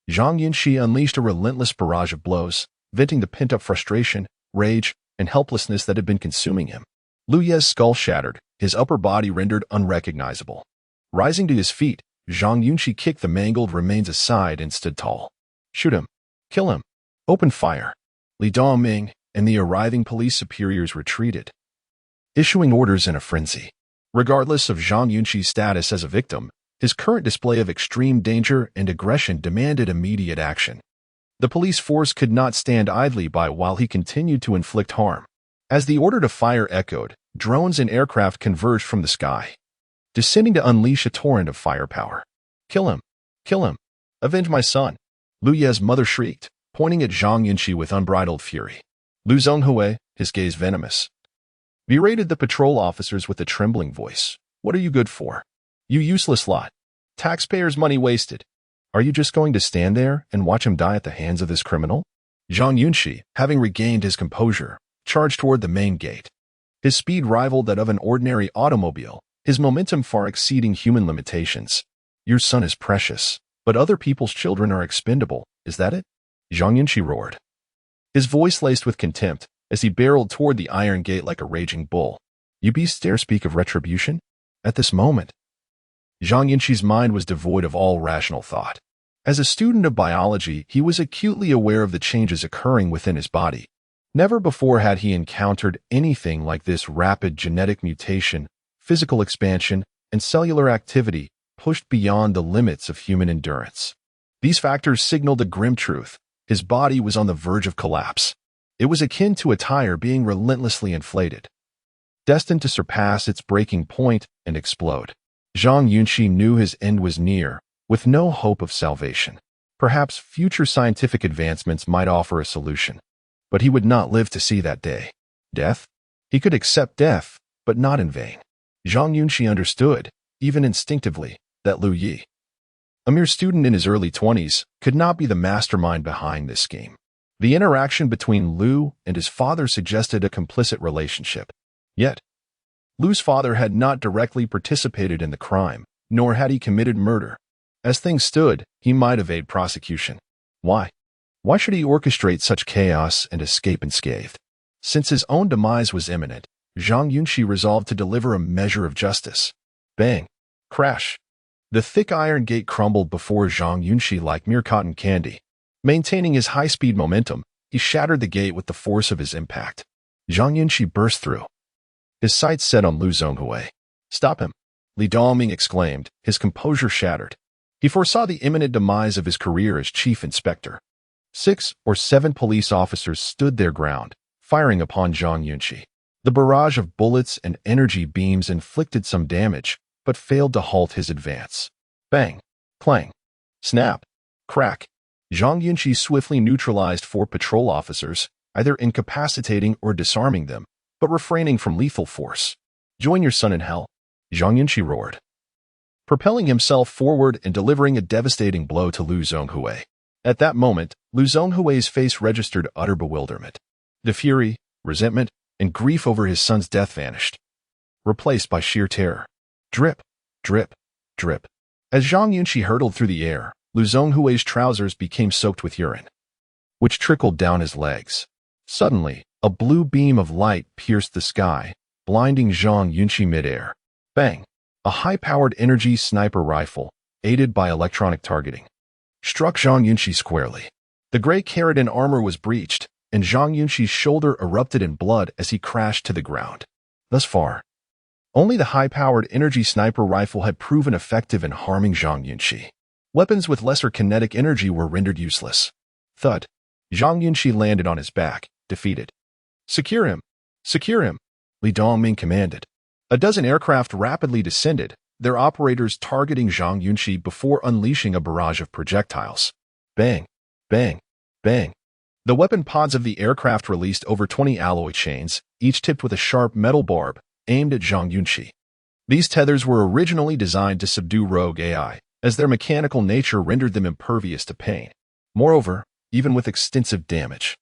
Zhang Yunxi unleashed a relentless barrage of blows, venting the pent-up frustration, rage, and helplessness that had been consuming him. Lu Yi's skull shattered, his upper body rendered unrecognizable. Rising to his feet, Zhang Yunxi kicked the mangled remains aside and stood tall. "Shoot him. Kill him. Open fire." Li Dongming and the arriving police superiors retreated, issuing orders in a frenzy. Regardless of Zhang Yunxi's status as a victim, his current display of extreme danger and aggression demanded immediate action. The police force could not stand idly by while he continued to inflict harm. As the order to fire echoed, drones and aircraft converged from the sky, descending to unleash a torrent of firepower. "Kill him! Kill him! Avenge my son!" Lu Yi's mother shrieked, pointing at Zhang Yunxi with unbridled fury. Lu Zhonghui, his gaze venomous, berated the patrol officers with a trembling voice. "What are you good for? You useless lot. Taxpayers' money wasted. Are you just going to stand there and watch him die at the hands of this criminal?" Zhang Yunxi, having regained his composure, charged toward the main gate. His speed rivaled that of an ordinary automobile, his momentum far exceeding human limitations. "Your son is precious, but other people's children are expendable, is that it?" Zhang Yunxi roared, his voice laced with contempt, as he barreled toward the iron gate like a raging bull. "You beasts dare speak of retribution?" At this moment, Zhang Yunxi's mind was devoid of all rational thought. As a student of biology, he was acutely aware of the changes occurring within his body. Never before had he encountered anything like this rapid genetic mutation, physical expansion, and cellular activity pushed beyond the limits of human endurance. These factors signaled a grim truth. His body was on the verge of collapse. It was akin to a tire being relentlessly inflated, destined to surpass its breaking point and explode. Zhang Yunxi knew his end was near, with no hope of salvation. Perhaps future scientific advancements might offer a solution, but he would not live to see that day. Death? He could accept death, but not in vain. Zhang Yunxi understood, even instinctively, that Lu Yi, a mere student in his early 20s, could not be the mastermind behind this scheme. The interaction between Lu and his father suggested a complicit relationship. Yet, Lu's father had not directly participated in the crime, nor had he committed murder. As things stood, he might evade prosecution. Why? Why should he orchestrate such chaos and escape unscathed? Since his own demise was imminent, Zhang Yunxi resolved to deliver a measure of justice. Bang! Crash! The thick iron gate crumbled before Zhang Yunxi like mere cotton candy. Maintaining his high-speed momentum, he shattered the gate with the force of his impact. Zhang Yunxi burst through, his sights set on Lu Zhonghui. "Stop him!" Li Dongming exclaimed, his composure shattered. He foresaw the imminent demise of his career as chief inspector. 6 or 7 police officers stood their ground, firing upon Zhang Yunxi. The barrage of bullets and energy beams inflicted some damage, but failed to halt his advance. Bang! Clang! Snap! Crack! Zhang Yunxi swiftly neutralized 4 patrol officers, either incapacitating or disarming them, but refraining from lethal force. "Join your son in hell," Zhang Yunxi roared, propelling himself forward and delivering a devastating blow to Lu Zhonghui. At that moment, Lu Zhonghui's face registered utter bewilderment. The fury, resentment, and grief over his son's death vanished, replaced by sheer terror. Drip, drip, drip. As Zhang Yunxi hurtled through the air, Lu Zhonghui's trousers became soaked with urine, which trickled down his legs. Suddenly, a blue beam of light pierced the sky, blinding Zhang Yunxi midair. Bang! A high-powered energy sniper rifle, aided by electronic targeting, struck Zhang Yunxi squarely. The gray keratin armor was breached, and Zhang Yunxi's shoulder erupted in blood as he crashed to the ground. Thus far, only the high-powered energy sniper rifle had proven effective in harming Zhang Yunxi. Weapons with lesser kinetic energy were rendered useless. Thud. Zhang Yunxi landed on his back, defeated. Secure him! Secure him! Li Dongming commanded. A dozen aircraft rapidly descended, their operators targeting Zhang Yunxi before unleashing a barrage of projectiles. Bang! Bang! Bang! The weapon pods of the aircraft released over 20 alloy chains, each tipped with a sharp metal barb, aimed at Zhang Yunxi. These tethers were originally designed to subdue rogue AI, as their mechanical nature rendered them impervious to pain. Moreover, even with extensive damage,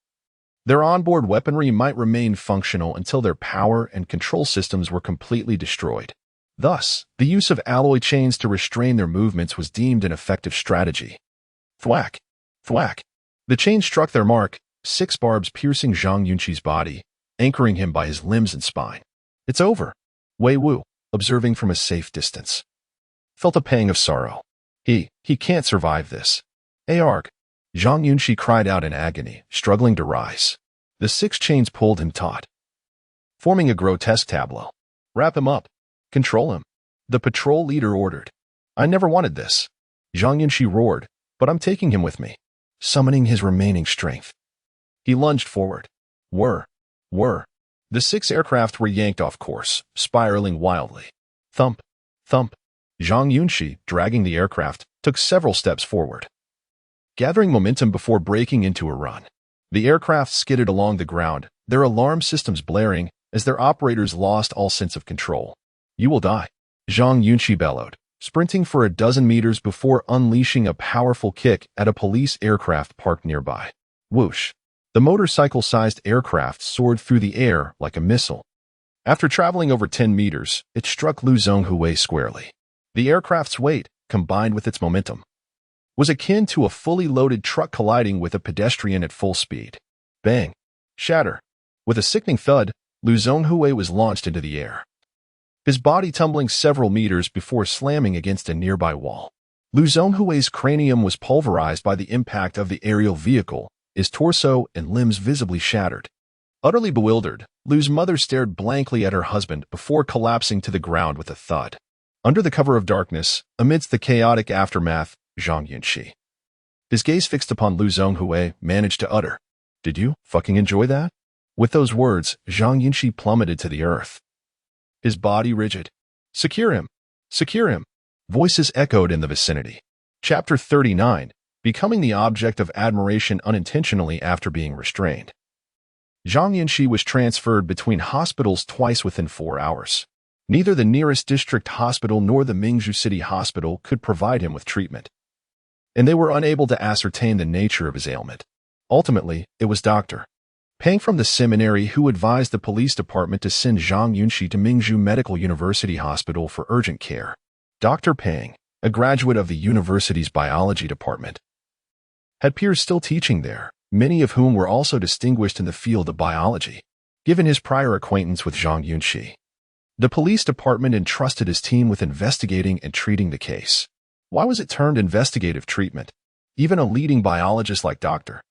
their onboard weaponry might remain functional until their power and control systems were completely destroyed. Thus, the use of alloy chains to restrain their movements was deemed an effective strategy. Thwack! Thwack! The chain struck their mark, 6 barbs piercing Zhang Yunxi's body, anchoring him by his limbs and spine. It's over. Wei Wu, observing from a safe distance, felt a pang of sorrow. He can't survive this. Arg! Zhang Yunxi cried out in agony, struggling to rise. The 6 chains pulled him taut, forming a grotesque tableau. Wrap him up. Control him. The patrol leader ordered. I never wanted this. Zhang Yunxi roared, but I'm taking him with me. Summoning his remaining strength, he lunged forward. Whir! The 6 aircraft were yanked off course, spiraling wildly. Thump! Thump! Zhang Yunxi, dragging the aircraft, took several steps forward, gathering momentum before breaking into a run. The aircraft skidded along the ground, their alarm systems blaring as their operators lost all sense of control. You will die, Zhang Yunxi bellowed, sprinting for a dozen meters before unleashing a powerful kick at a police aircraft parked nearby. Whoosh! The motorcycle-sized aircraft soared through the air like a missile. After traveling over 10 meters, it struck Lu Zhonghui squarely. The aircraft's weight, combined with its momentum, was akin to a fully loaded truck colliding with a pedestrian at full speed. Bang! Shatter! With a sickening thud, Lu Zhonghui was launched into the air, his body tumbling several meters before slamming against a nearby wall. Lu Zhonghui's cranium was pulverized by the impact of the aerial vehicle, his torso and limbs visibly shattered. Utterly bewildered, Lu's mother stared blankly at her husband before collapsing to the ground with a thud. Under the cover of darkness, amidst the chaotic aftermath, Zhang Yunxi, his gaze fixed upon Lu Zhonghui, managed to utter, "Did you fucking enjoy that?" With those words, Zhang Yunxi plummeted to the earth, his body rigid. Secure him! Secure him! Voices echoed in the vicinity. Chapter 39, Becoming the Object of Admiration Unintentionally After Being Restrained. Zhang Yunxi was transferred between hospitals twice within 4 hours. Neither the nearest district hospital nor the Mingzhu City Hospital could provide him with treatment, and they were unable to ascertain the nature of his ailment. Ultimately, it was Dr. Peng from the seminary who advised the police department to send Zhang Yunxi to Mingzhu Medical University Hospital for urgent care. Dr. Peng, a graduate of the university's biology department, had peers still teaching there, many of whom were also distinguished in the field of biology. Given his prior acquaintance with Zhang Yunxi, the police department entrusted his team with investigating and treating the case. Why was it termed investigative treatment? Even a leading biologist like Dr.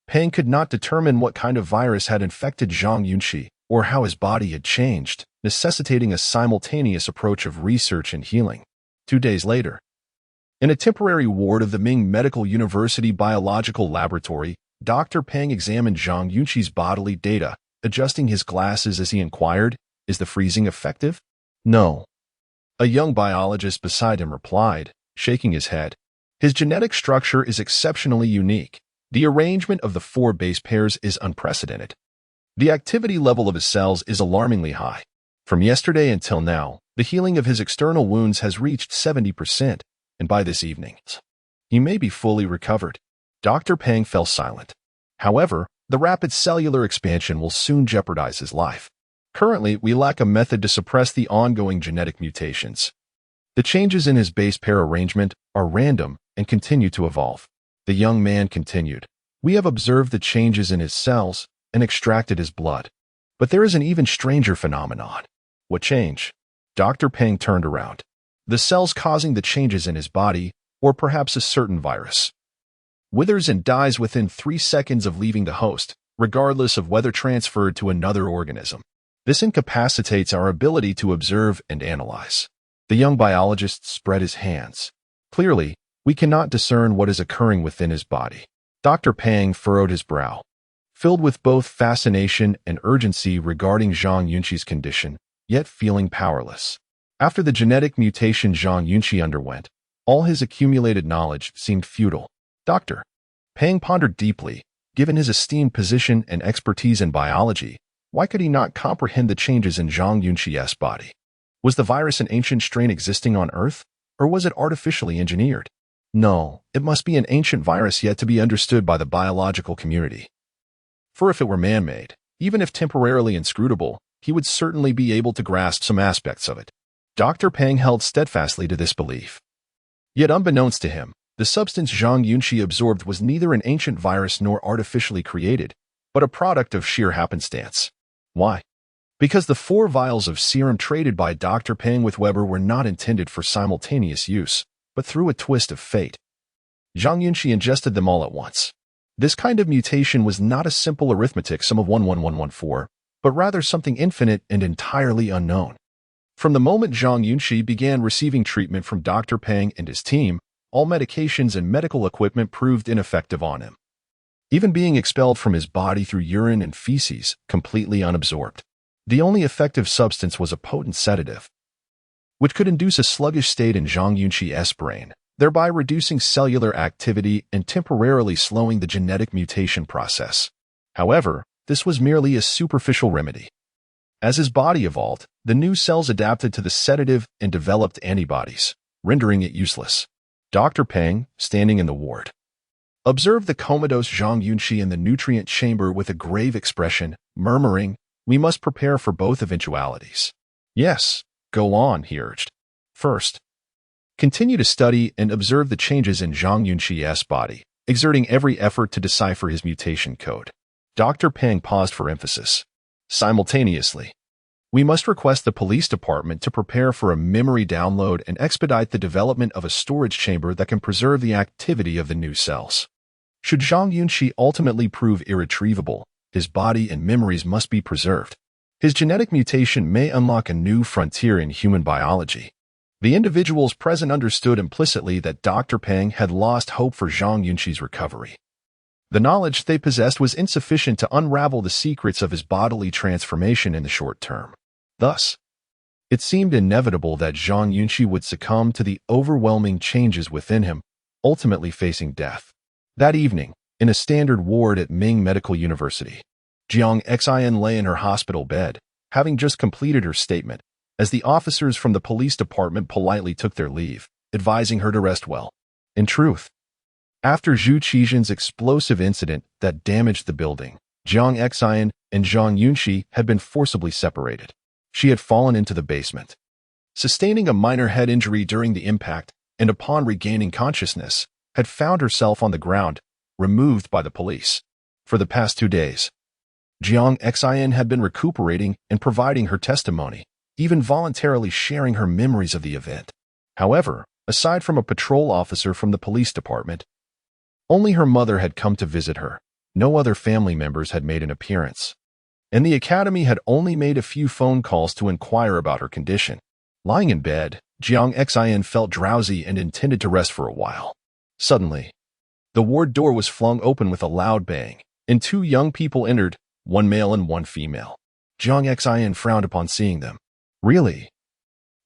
Peng could not determine what kind of virus had infected Zhang Yunxi or how his body had changed, necessitating a simultaneous approach of research and healing. 2 days later, in a temporary ward of the Ming Medical University Biological Laboratory, Dr. Peng examined Zhang Yunxi's bodily data, adjusting his glasses as he inquired, "Is the freezing effective?" "No." A young biologist beside him replied, shaking his head. "His genetic structure is exceptionally unique. The arrangement of the 4 base pairs is unprecedented. The activity level of his cells is alarmingly high. From yesterday until now, the healing of his external wounds has reached 70%, and by this evening, he may be fully recovered." Dr. Peng fell silent. However, the rapid cellular expansion will soon jeopardize his life. Currently, we lack a method to suppress the ongoing genetic mutations. The changes in his base pair arrangement are random and continue to evolve. The young man continued. We have observed the changes in his cells and extracted his blood. But there is an even stranger phenomenon. What change? Dr. Peng turned around. The cells causing the changes in his body, or perhaps a certain virus, withers and dies within 3 seconds of leaving the host, regardless of whether transferred to another organism. This incapacitates our ability to observe and analyze. The young biologist spread his hands. Clearly, we cannot discern what is occurring within his body. Dr. Peng furrowed his brow, filled with both fascination and urgency regarding Zhang Yunxi's condition, yet feeling powerless. After the genetic mutation Zhang Yunxi underwent, all his accumulated knowledge seemed futile. Dr. Peng pondered deeply. Given his esteemed position and expertise in biology, why could he not comprehend the changes in Zhang Yunxi's body? Was the virus an ancient strain existing on Earth, or was it artificially engineered? No, it must be an ancient virus yet to be understood by the biological community. For if it were man-made, even if temporarily inscrutable, he would certainly be able to grasp some aspects of it. Dr. Peng held steadfastly to this belief. Yet unbeknownst to him, the substance Zhang Yunxi absorbed was neither an ancient virus nor artificially created, but a product of sheer happenstance. Why? Because the 4 vials of serum traded by Dr. Peng with Weber were not intended for simultaneous use, but through a twist of fate, Zhang Yunxi ingested them all at once. This kind of mutation was not a simple arithmetic sum of 11114, but rather something infinite and entirely unknown. From the moment Zhang Yunxi began receiving treatment from Dr. Peng and his team, all medications and medical equipment proved ineffective on him. Even being expelled from his body through urine and feces, completely unabsorbed. The only effective substance was a potent sedative, which could induce a sluggish state in Zhang Yunxi's brain, thereby reducing cellular activity and temporarily slowing the genetic mutation process. However, this was merely a superficial remedy. As his body evolved, the new cells adapted to the sedative and developed antibodies, rendering it useless. Dr. Peng, standing in the ward, observed the comatose Zhang Yunxi in the nutrient chamber with a grave expression, murmuring, "We must prepare for both eventualities." "Yes, go on," he urged. "First, continue to study and observe the changes in Zhang Yunxi's body, exerting every effort to decipher his mutation code." Dr. Peng paused for emphasis. "Simultaneously, we must request the police department to prepare for a memory download and expedite the development of a storage chamber that can preserve the activity of the new cells. Should Zhang Yunxi ultimately prove irretrievable, his body and memories must be preserved. His genetic mutation may unlock a new frontier in human biology." The individuals present understood implicitly that Dr. Peng had lost hope for Zhang Yunxi's recovery. The knowledge they possessed was insufficient to unravel the secrets of his bodily transformation in the short term. Thus, it seemed inevitable that Zhang Yunxi would succumb to the overwhelming changes within him, ultimately facing death. That evening, in a standard ward at Ming Medical University, Zhang Xin lay in her hospital bed, having just completed her statement, as the officers from the police department politely took their leave, advising her to rest well. In truth, after Zhu Qizhen's explosive incident that damaged the building, Zhang Xin and Zhang Yunxi had been forcibly separated. She had fallen into the basement, sustaining a minor head injury during the impact, and upon regaining consciousness, had found herself on the ground, removed by the police. For the past 2 days, Zhang Xin had been recuperating and providing her testimony, even voluntarily sharing her memories of the event. However, aside from a patrol officer from the police department, only her mother had come to visit her. No other family members had made an appearance, and the academy had only made a few phone calls to inquire about her condition. Lying in bed, Zhang Xin felt drowsy and intended to rest for a while. Suddenly, the ward door was flung open with a loud bang, and 2 young people entered, 1 male and 1 female. Zhang Xin frowned upon seeing them. "Really?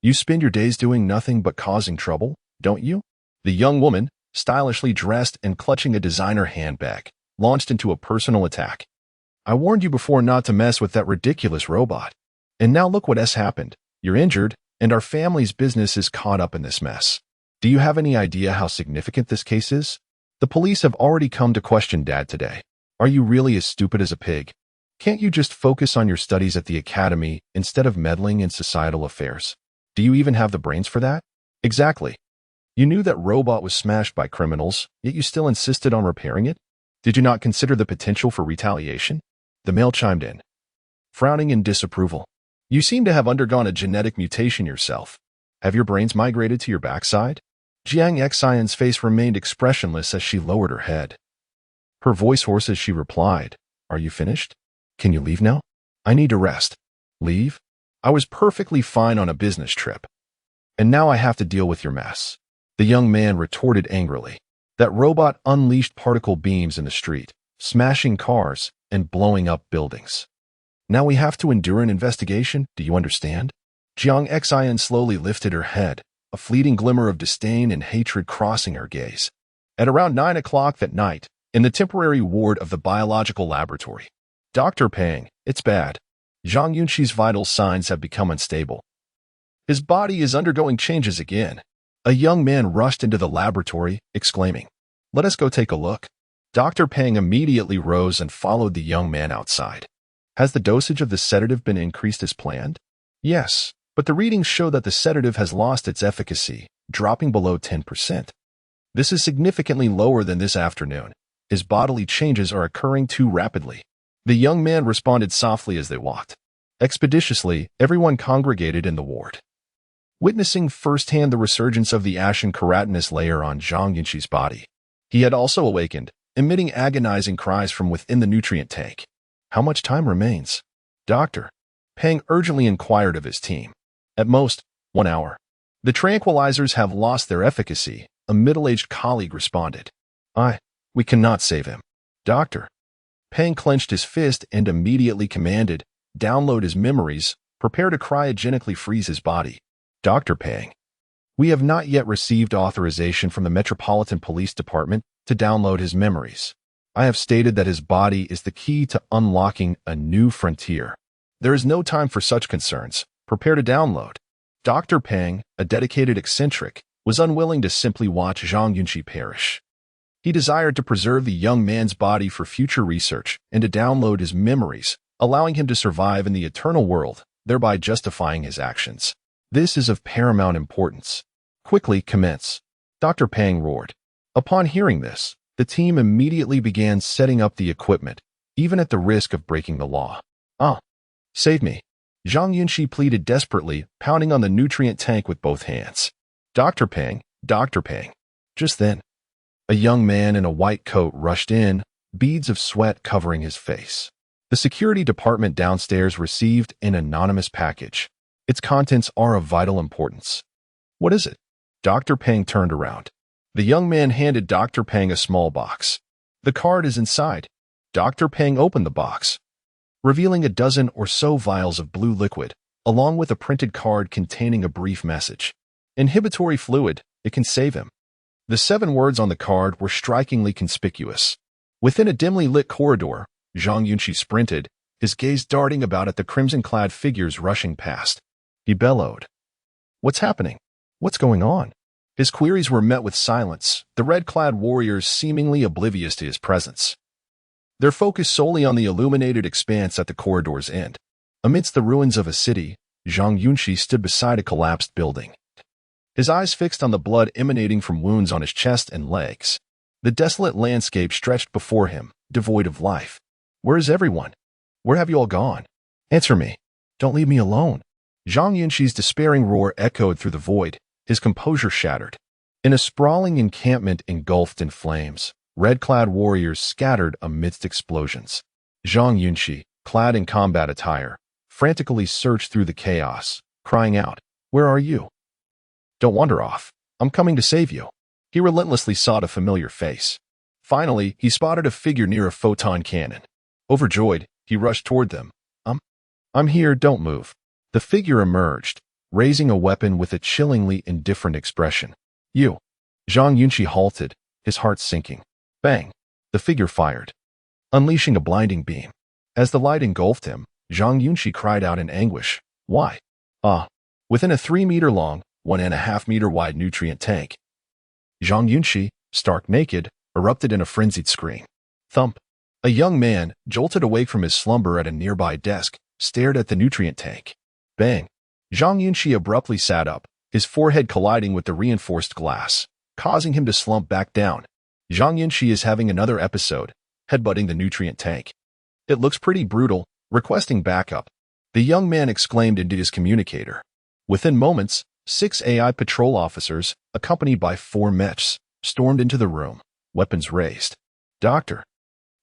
You spend your days doing nothing but causing trouble, don't you?" The young woman, stylishly dressed and clutching a designer handbag, launched into a personal attack. "I warned you before not to mess with that ridiculous robot. And now look what has happened. You're injured, and our family's business is caught up in this mess. Do you have any idea how significant this case is? The police have already come to question Dad today. Are you really as stupid as a pig? Can't you just focus on your studies at the academy instead of meddling in societal affairs? Do you even have the brains for that? Exactly. You knew that robot was smashed by criminals, yet you still insisted on repairing it? Did you not consider the potential for retaliation? The male chimed in, frowning in disapproval. You seem to have undergone a genetic mutation yourself. Have your brains migrated to your backside? Zhang Yunxi's face remained expressionless as she lowered her head. Her voice hoarse as she replied, Are you finished? Can you leave now? I need to rest. Leave? I was perfectly fine on a business trip. And now I have to deal with your mess. The young man retorted angrily. That robot unleashed particle beams in the street, smashing cars and blowing up buildings. Now we have to endure an investigation, do you understand? Zhang Yunxi slowly lifted her head, a fleeting glimmer of disdain and hatred crossing her gaze. At around 9 o'clock that night, in the temporary ward of the biological laboratory, Dr. Pang, it's bad. Zhang Yunxi's vital signs have become unstable. His body is undergoing changes again. A young man rushed into the laboratory, exclaiming, Let us go take a look. Dr. Pang immediately rose and followed the young man outside. Has the dosage of the sedative been increased as planned? Yes, but the readings show that the sedative has lost its efficacy, dropping below 10%. This is significantly lower than this afternoon. His bodily changes are occurring too rapidly. The young man responded softly as they walked. Expeditiously, everyone congregated in the ward, witnessing firsthand the resurgence of the ashen keratinous layer on Zhang Yunxi's body. He had also awakened, emitting agonizing cries from within the nutrient tank. How much time remains? Doctor Pang urgently inquired of his team. At most, 1 hour. The tranquilizers have lost their efficacy, a middle-aged colleague responded. We cannot save him. Doctor Pang clenched his fist and immediately commanded, download his memories, prepare to cryogenically freeze his body. Dr. Pang, we have not yet received authorization from the Metropolitan Police Department to download his memories. I have stated that his body is the key to unlocking a new frontier. There is no time for such concerns. Prepare to download. Dr. Pang, a dedicated eccentric, was unwilling to simply watch Zhang Yunxi perish. He desired to preserve the young man's body for future research and to download his memories, allowing him to survive in the eternal world, thereby justifying his actions. This is of paramount importance. Quickly commence. Dr. Pang roared. Upon hearing this, the team immediately began setting up the equipment, even at the risk of breaking the law. Save me. Zhang Yunxi pleaded desperately, pounding on the nutrient tank with both hands. Dr. Pang. Just then, a young man in a white coat rushed in, beads of sweat covering his face. The security department downstairs received an anonymous package. Its contents are of vital importance. What is it? Dr. Pang turned around. The young man handed Dr. Pang a small box. The card is inside. Dr. Pang opened the box, revealing a dozen or so vials of blue liquid, along with a printed card containing a brief message. Inhibitory fluid, it can save him. The 7 words on the card were strikingly conspicuous. Within a dimly lit corridor, Zhang Yunxi sprinted, his gaze darting about at the crimson-clad figures rushing past. He bellowed. What's happening? What's going on? His queries were met with silence, the red-clad warriors seemingly oblivious to his presence. Their focus solely on the illuminated expanse at the corridor's end. Amidst the ruins of a city, Zhang Yunxi stood beside a collapsed building, his eyes fixed on the blood emanating from wounds on his chest and legs. The desolate landscape stretched before him, devoid of life. Where is everyone? Where have you all gone? Answer me. Don't leave me alone. Zhang Yunxi's despairing roar echoed through the void, his composure shattered. In a sprawling encampment engulfed in flames, red-clad warriors scattered amidst explosions. Zhang Yunxi, clad in combat attire, frantically searched through the chaos, crying out, Where are you? Don't wander off. I'm coming to save you. He relentlessly sought a familiar face. Finally, he spotted a figure near a photon cannon. Overjoyed, he rushed toward them. I'm here, don't move. The figure emerged, raising a weapon with a chillingly indifferent expression. You. Zhang Yunxi halted, his heart sinking. Bang! The figure fired, unleashing a blinding beam. As the light engulfed him, Zhang Yunxi cried out in anguish. Why? Within a 3-meter-long, 1.5-meter-wide nutrient tank, Zhang Yunxi, stark naked, erupted in a frenzied scream. Thump! A young man, jolted awake from his slumber at a nearby desk, stared at the nutrient tank. Bang! Zhang Yunxi abruptly sat up, his forehead colliding with the reinforced glass, causing him to slump back down. Zhang Yunxi is having another episode, headbutting the nutrient tank. It looks pretty brutal, requesting backup. The young man exclaimed into his communicator. Within moments, 6 AI patrol officers, accompanied by 4 mechs, stormed into the room, weapons raised. Dr.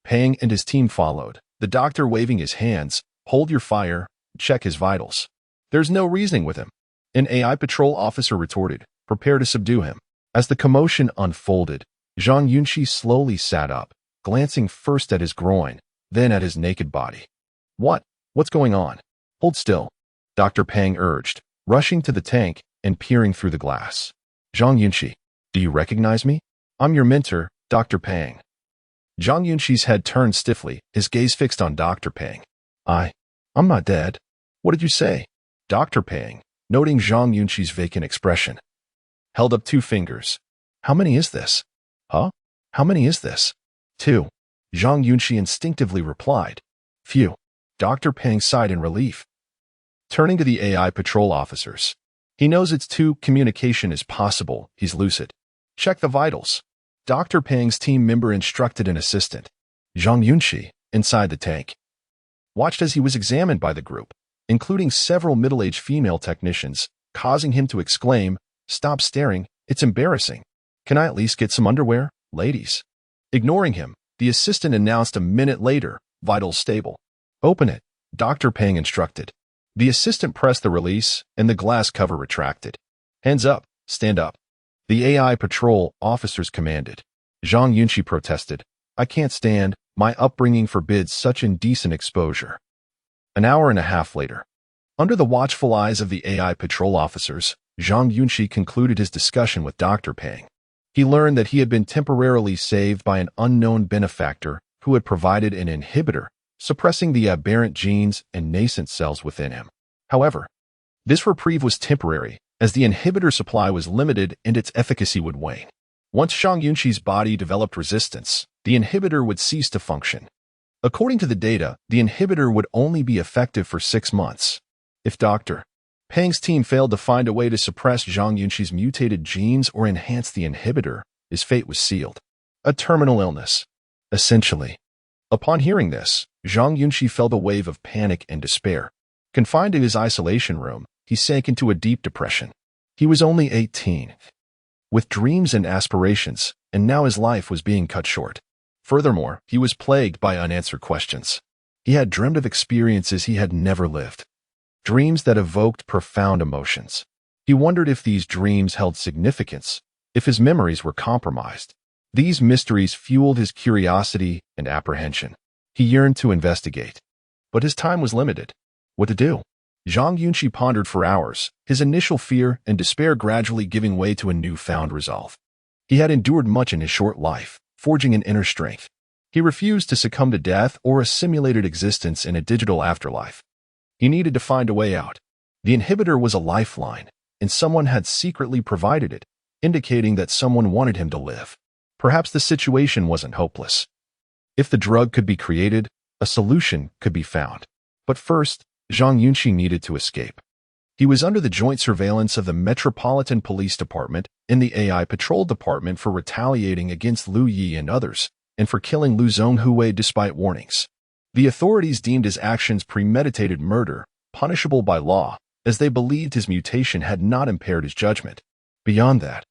Pang and his team followed, the doctor waving his hands. Hold your fire, check his vitals. There's no reasoning with him. An AI patrol officer retorted, prepare to subdue him. As the commotion unfolded, Zhang Yunxi slowly sat up, glancing first at his groin, then at his naked body. What's going on? Hold still, Dr. Pang urged, rushing to the tank and peering through the glass. Zhang Yunxi, do you recognize me? I'm your mentor, Dr. Pang. Zhang Yunxi's head turned stiffly, his gaze fixed on Dr. Pang. I'm not dead. What did you say? Dr. Pang, noting Zhang Yunxi's vacant expression, held up 2 fingers. How many is this? Huh? How many is this? 2. Zhang Yunxi instinctively replied. Phew. Dr. Pang sighed in relief. Turning to the AI patrol officers. He knows it's 2. Communication is possible. He's lucid. Check the vitals. Dr. Pang's team member instructed an assistant. Zhang Yunxi, inside the tank, watched as he was examined by the group, including several middle-aged female technicians, causing him to exclaim, stop staring, it's embarrassing. Can I at least get some underwear, ladies? Ignoring him, the assistant announced a minute later, vitals stable. Open it, Dr. Pang instructed. The assistant pressed the release, and the glass cover retracted. Hands up, stand up. The AI patrol officers commanded. Zhang Yunxi protested. I can't stand. My upbringing forbids such indecent exposure. An hour and a half later, under the watchful eyes of the AI patrol officers, Zhang Yunxi concluded his discussion with Dr. Pang. He learned that he had been temporarily saved by an unknown benefactor who had provided an inhibitor, suppressing the aberrant genes and nascent cells within him. However, this reprieve was temporary, as the inhibitor supply was limited and its efficacy would wane. Once Zhang Yunxi's body developed resistance, the inhibitor would cease to function. According to the data, the inhibitor would only be effective for 6 months. If Dr. Pang's team failed to find a way to suppress Zhang Yunxi's mutated genes or enhance the inhibitor, his fate was sealed. A terminal illness, essentially. Upon hearing this, Zhang Yunxi felt a wave of panic and despair. Confined to his isolation room, he sank into a deep depression. He was only 18, with dreams and aspirations, and now his life was being cut short. Furthermore, he was plagued by unanswered questions. He had dreamed of experiences he had never lived, dreams that evoked profound emotions. He wondered if these dreams held significance, if his memories were compromised. These mysteries fueled his curiosity and apprehension. He yearned to investigate, but his time was limited. What to do? Zhang Yunxi pondered for hours, his initial fear and despair gradually giving way to a newfound resolve. He had endured much in his short life, forging an inner strength. He refused to succumb to death or a simulated existence in a digital afterlife. He needed to find a way out. The inhibitor was a lifeline, and someone had secretly provided it, indicating that someone wanted him to live. Perhaps the situation wasn't hopeless. If the drug could be created, a solution could be found. But first, Zhang Yunxi needed to escape. He was under the joint surveillance of the Metropolitan Police Department and the AI Patrol Department for retaliating against Lu Yi and others, and for killing Lu Zhonghui despite warnings. The authorities deemed his actions premeditated murder, punishable by law, as they believed his mutation had not impaired his judgment. Beyond that,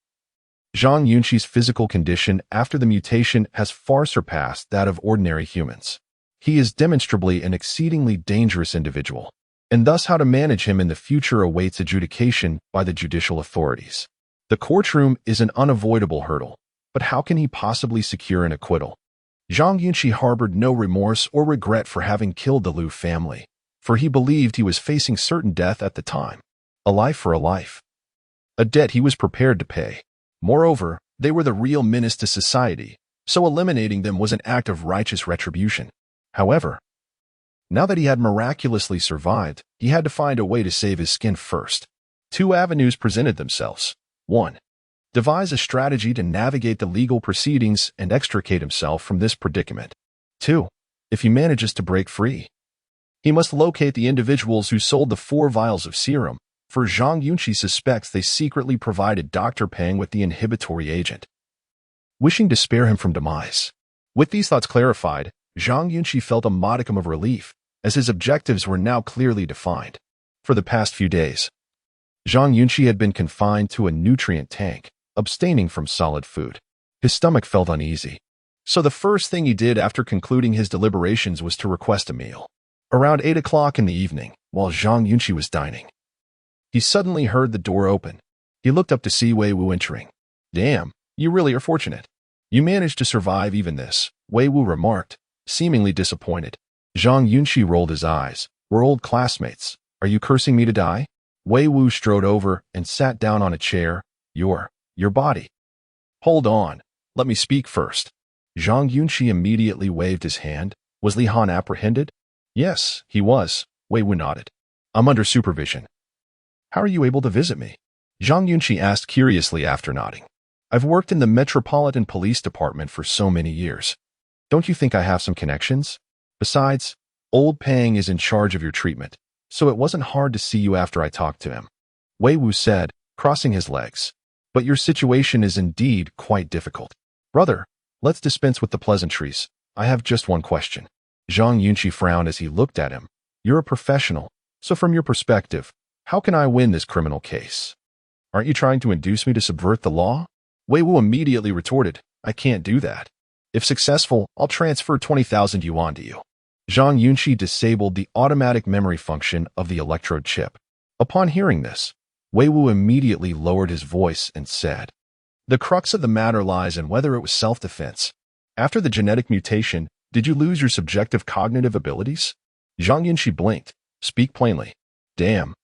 Zhang Yunxi's physical condition after the mutation has far surpassed that of ordinary humans. He is demonstrably an exceedingly dangerous individual, and thus how to manage him in the future awaits adjudication by the judicial authorities. The courtroom is an unavoidable hurdle, but how can he possibly secure an acquittal? Zhang Yunxi harbored no remorse or regret for having killed the Lu family, for he believed he was facing certain death at the time. A life for a life. A debt he was prepared to pay. Moreover, they were the real menace to society, so eliminating them was an act of righteous retribution. However, now that he had miraculously survived, he had to find a way to save his skin first. 2 avenues presented themselves. 1. Devise a strategy to navigate the legal proceedings and extricate himself from this predicament. 2. If he manages to break free, he must locate the individuals who sold the 4 vials of serum, for Zhang Yunxi suspects they secretly provided Dr. Peng with the inhibitory agent, wishing to spare him from demise. With these thoughts clarified, Zhang Yunxi felt a modicum of relief, as his objectives were now clearly defined. For the past few days, Zhang Yunxi had been confined to a nutrient tank, abstaining from solid food. His stomach felt uneasy, so the first thing he did after concluding his deliberations was to request a meal. Around 8 o'clock in the evening, while Zhang Yunxi was dining, he suddenly heard the door open. He looked up to see Wei Wu entering. "Damn, you really are fortunate. You managed to survive even this," Wei Wu remarked, seemingly disappointed. Zhang Yunxi rolled his eyes. "We're old classmates. Are you cursing me to die?" Wei Wu strode over and sat down on a chair. Your body." "Hold on. Let me speak first." Zhang Yunxi immediately waved his hand. Was Li Han apprehended? Yes, he was. Wei Wu nodded. "I'm under supervision." "How are you able to visit me?" Zhang Yunxi asked curiously after nodding. "I've worked in the Metropolitan Police Department for so many years. Don't you think I have some connections? Besides, old Peng is in charge of your treatment, so it wasn't hard to see you after I talked to him," Wei Wu said, crossing his legs. "But your situation is indeed quite difficult. Brother, let's dispense with the pleasantries. I have just one question." Zhang Yunxi frowned as he looked at him. "You're a professional, so from your perspective, how can I win this criminal case? Aren't you trying to induce me to subvert the law?" Wei Wu immediately retorted, "I can't do that. If successful, I'll transfer 20,000 yuan to you." Zhang Yunxi disabled the automatic memory function of the electrode chip. Upon hearing this, Wei Wu immediately lowered his voice and said, "The crux of the matter lies in whether it was self-defense. After the genetic mutation, did you lose your subjective cognitive abilities?" Zhang Yunxi blinked. "Speak plainly." "Damn.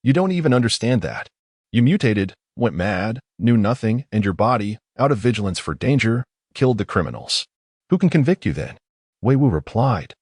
You don't even understand that. You mutated, went mad, knew nothing, and your body, out of vigilance for danger, killed the criminals. Who can convict you then?" Wei Wu replied.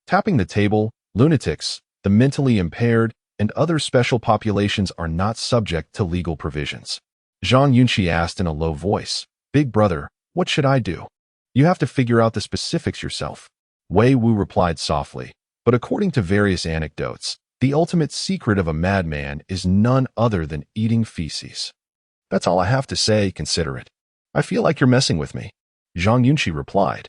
Tapping the table, lunatics, the mentally impaired, and other special populations are not subject to legal provisions. Zhang Yunxi asked in a low voice, "Big brother, what should I do?" "You have to figure out the specifics yourself," Wei Wu replied softly. "But according to various anecdotes, the ultimate secret of a madman is none other than eating feces. That's all I have to say, consider it." "I feel like you're messing with me," Zhang Yunxi replied.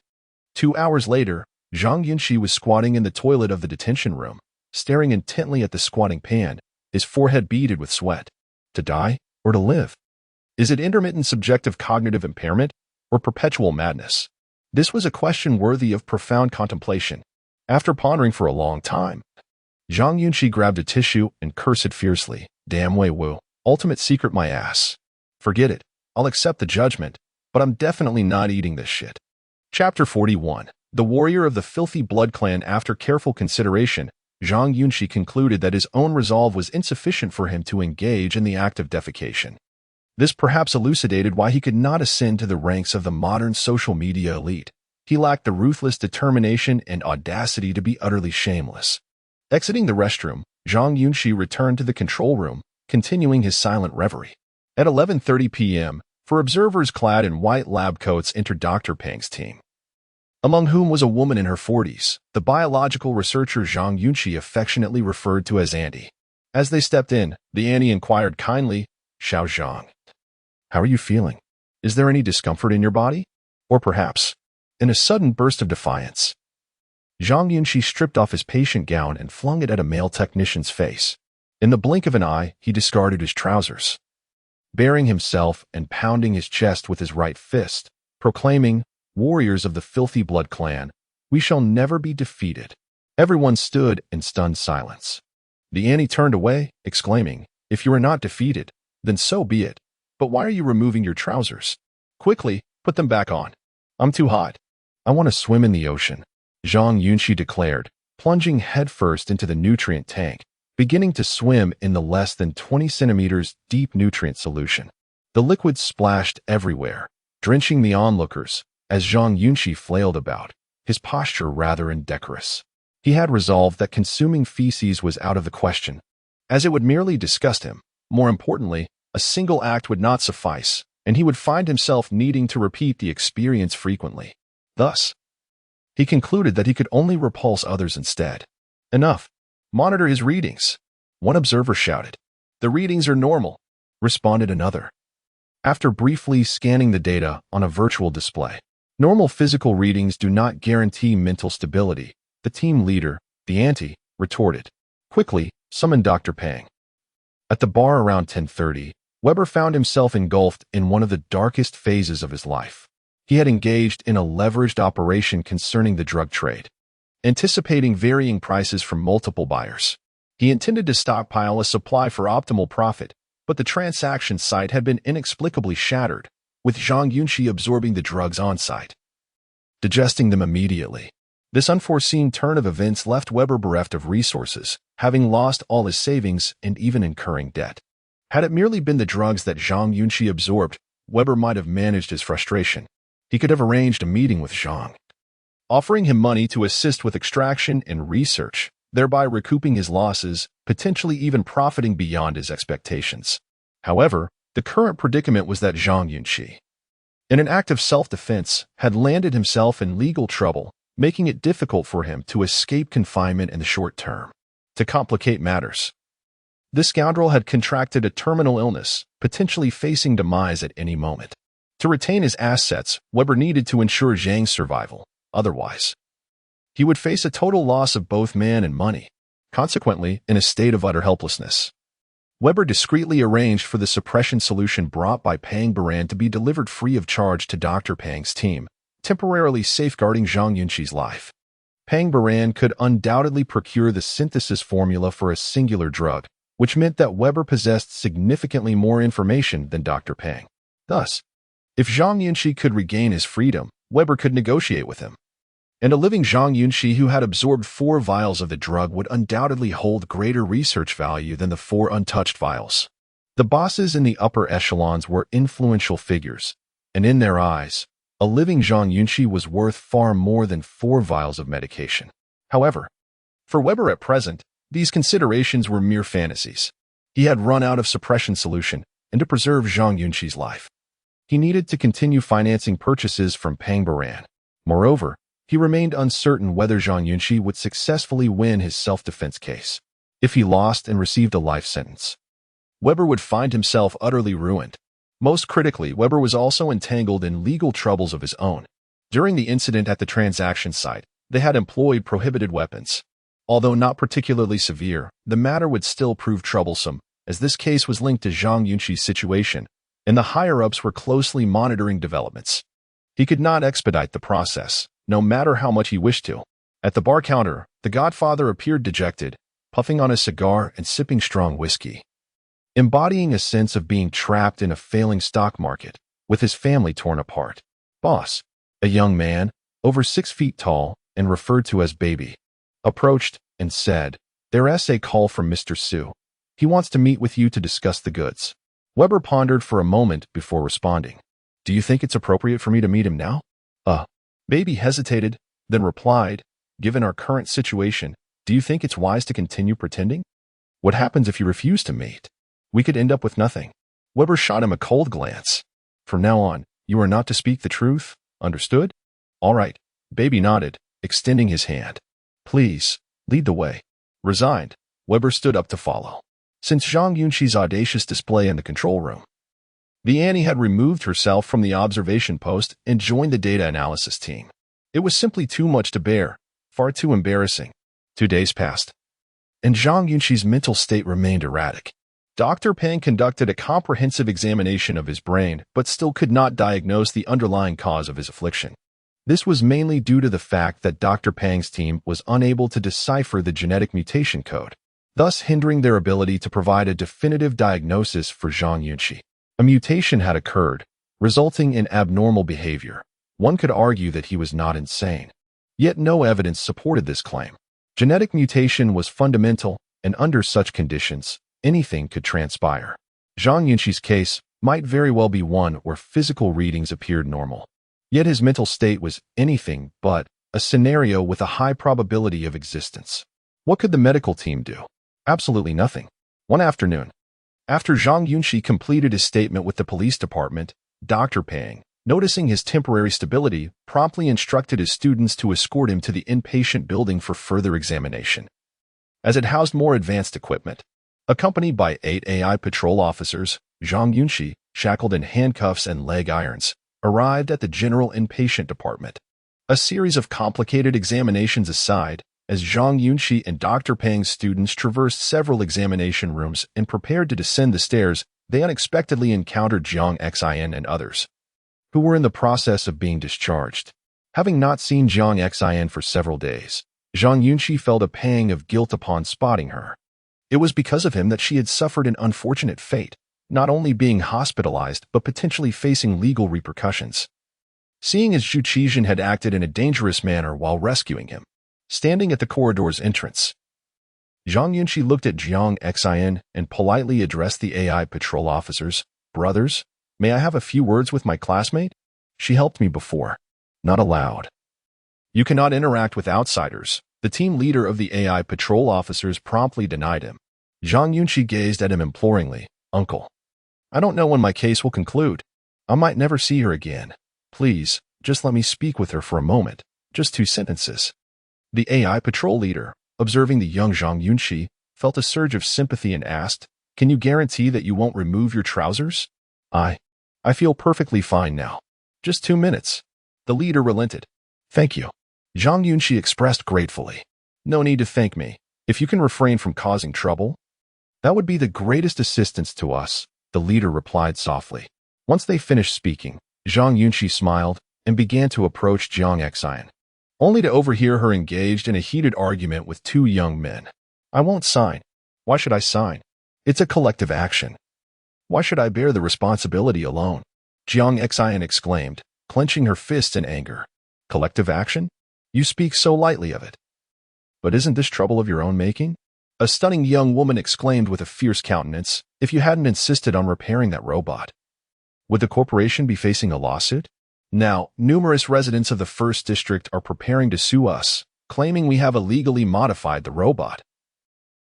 2 hours later, Zhang Yunxi was squatting in the toilet of the detention room, staring intently at the squatting pan, his forehead beaded with sweat. To die or to live? Is it intermittent subjective cognitive impairment or perpetual madness? This was a question worthy of profound contemplation. After pondering for a long time, Zhang Yunxi grabbed a tissue and cursed fiercely. "Damn Wei Wu, ultimate secret my ass. Forget it. I'll accept the judgment, but I'm definitely not eating this shit." Chapter 41. The warrior of the filthy blood clan. After careful consideration, Zhang Yunxi concluded that his own resolve was insufficient for him to engage in the act of defecation. This perhaps elucidated why he could not ascend to the ranks of the modern social media elite. He lacked the ruthless determination and audacity to be utterly shameless. Exiting the restroom, Zhang Yunxi returned to the control room, continuing his silent reverie. At 11:30 p.m., four observers clad in white lab coats entered Dr. Peng's team, among whom was a woman in her 40s, the biological researcher Zhang Yunxi affectionately referred to as Andy. As they stepped in, the Annie inquired kindly, "Xiao Zhang, how are you feeling? Is there any discomfort in your body?" Or perhaps, in a sudden burst of defiance, Zhang Yunxi stripped off his patient gown and flung it at a male technician's face. In the blink of an eye, he discarded his trousers, baring himself and pounding his chest with his right fist, proclaiming, "Warriors of the filthy blood clan, we shall never be defeated." Everyone stood in stunned silence. The Annie turned away, exclaiming, "If you are not defeated, then so be it. But why are you removing your trousers? Quickly, put them back on. I'm too hot. I want to swim in the ocean," Zhang Yunxi declared, plunging headfirst into the nutrient tank, beginning to swim in the less than 20 centimeters deep nutrient solution. The liquid splashed everywhere, drenching the onlookers, as Zhang Yunxi flailed about, his posture rather indecorous. He had resolved that consuming feces was out of the question, as it would merely disgust him. More importantly, a single act would not suffice, and he would find himself needing to repeat the experience frequently. Thus, he concluded that he could only repulse others instead. "Enough. Monitor his readings," one observer shouted. "The readings are normal," responded another. After briefly scanning the data on a virtual display, "Normal physical readings do not guarantee mental stability," the team leader, the auntie, retorted. "Quickly, summon Dr. Pang." At the bar around 10:30, Weber found himself engulfed in one of the darkest phases of his life. He had engaged in a leveraged operation concerning the drug trade, anticipating varying prices from multiple buyers. He intended to stockpile a supply for optimal profit, but the transaction site had been inexplicably shattered, with Zhang Yunxi absorbing the drugs on-site, digesting them immediately. This unforeseen turn of events left Weber bereft of resources, having lost all his savings and even incurring debt. Had it merely been the drugs that Zhang Yunxi absorbed, Weber might have managed his frustration. He could have arranged a meeting with Zhang, offering him money to assist with extraction and research, thereby recouping his losses, potentially even profiting beyond his expectations. However, the current predicament was that Zhang Yunxi, in an act of self-defense, had landed himself in legal trouble, making it difficult for him to escape confinement in the short term. To complicate matters, this scoundrel had contracted a terminal illness, potentially facing demise at any moment. To retain his assets, Weber needed to ensure Zhang's survival. Otherwise, he would face a total loss of both man and money, consequently in a state of utter helplessness. Weber discreetly arranged for the suppression solution brought by Pang Baran to be delivered free of charge to Dr. Pang's team, temporarily safeguarding Zhang Yunxi's life. Pang Baran could undoubtedly procure the synthesis formula for a singular drug, which meant that Weber possessed significantly more information than Dr. Pang. Thus, if Zhang Yunxi could regain his freedom, Weber could negotiate with him. And a living Zhang Yunxi who had absorbed 4 vials of the drug would undoubtedly hold greater research value than the 4 untouched vials. The bosses in the upper echelons were influential figures, and in their eyes, a living Zhang Yunxi was worth far more than 4 vials of medication. However, for Weber at present, these considerations were mere fantasies. He had run out of suppression solution, and to preserve Zhang Yunxi's life, he needed to continue financing purchases from Pang Baran. Moreover, he remained uncertain whether Zhang Yunxi would successfully win his self-defense case. If he lost and received a life sentence, Weber would find himself utterly ruined. Most critically, Weber was also entangled in legal troubles of his own. During the incident at the transaction site, they had employed prohibited weapons. Although not particularly severe, the matter would still prove troublesome, as this case was linked to Zhang Yunxi's situation, and the higher-ups were closely monitoring developments. He could not expedite the process, no matter how much he wished to. At the bar counter, the Godfather appeared dejected, puffing on a cigar and sipping strong whiskey, embodying a sense of being trapped in a failing stock market, with his family torn apart. Boss, a young man, over 6 feet tall and referred to as Baby, approached and said, "There's a call from Mr. Su. He wants to meet with you to discuss the goods." Weber pondered for a moment before responding. "Do you think it's appropriate for me to meet him now?" Baby hesitated, then replied, "Given our current situation, do you think it's wise to continue pretending? What happens if you refuse to meet? We could end up with nothing." Weber shot him a cold glance. "From now on, you are not to speak the truth, understood?" "All right," Baby nodded, extending his hand. "Please, lead the way." Resigned, Weber stood up to follow. Since Zhang Yunxi's audacious display in the control room, the Annie had removed herself from the observation post and joined the data analysis team. It was simply too much to bear, far too embarrassing. 2 days passed, and Zhang Yunxi's mental state remained erratic. Dr. Pang conducted a comprehensive examination of his brain, but still could not diagnose the underlying cause of his affliction. This was mainly due to the fact that Dr. Pang's team was unable to decipher the genetic mutation code, thus hindering their ability to provide a definitive diagnosis for Zhang Yunxi. A mutation had occurred, resulting in abnormal behavior. One could argue that he was not insane. Yet no evidence supported this claim. Genetic mutation was fundamental, and under such conditions, anything could transpire. Zhang Yunxi's case might very well be one where physical readings appeared normal. Yet his mental state was anything but a scenario with a high probability of existence. What could the medical team do? Absolutely nothing. One afternoon, after Zhang Yunxi completed his statement with the police department, Dr. Pang, noticing his temporary stability, promptly instructed his students to escort him to the inpatient building for further examination, as it housed more advanced equipment. Accompanied by 8 AI patrol officers, Zhang Yunxi, shackled in handcuffs and leg irons, arrived at the General Inpatient Department. A series of complicated examinations aside, as Zhang Yunxi and Dr. Pang's students traversed several examination rooms and prepared to descend the stairs, they unexpectedly encountered Zhang Xin and others, who were in the process of being discharged. Having not seen Zhang Xin for several days, Zhang Yunxi felt a pang of guilt upon spotting her. It was because of him that she had suffered an unfortunate fate, not only being hospitalized but potentially facing legal repercussions. Seeing as Zhu Qizhen had acted in a dangerous manner while rescuing him, standing at the corridor's entrance, Zhang Yunxi looked at Zhang Xin and politely addressed the AI patrol officers. "Brothers, may I have a few words with my classmate? She helped me before." "Not allowed. You cannot interact with outsiders." The team leader of the AI patrol officers promptly denied him. Zhang Yunxi gazed at him imploringly. "Uncle, I don't know when my case will conclude. I might never see her again. Please, just let me speak with her for a moment. Just 2 sentences." The AI patrol leader, observing the young Zhang Yunxi, felt a surge of sympathy and asked, "Can you guarantee that you won't remove your trousers?" I feel perfectly fine now. Just 2 minutes." The leader relented. "Thank you." Zhang Yunxi expressed gratefully. "No need to thank me. If you can refrain from causing trouble, that would be the greatest assistance to us," the leader replied softly. Once they finished speaking, Zhang Yunxi smiled and began to approach Zhang Xin, only to overhear her engaged in a heated argument with 2 young men. "I won't sign." "Why should I sign? It's a collective action. Why should I bear the responsibility alone?" Zhang Xin exclaimed, clenching her fists in anger. "Collective action? You speak so lightly of it. But isn't this trouble of your own making?" A stunning young woman exclaimed with a fierce countenance. "If you hadn't insisted on repairing that robot, would the corporation be facing a lawsuit? Now, numerous residents of the First District are preparing to sue us, claiming we have illegally modified the robot,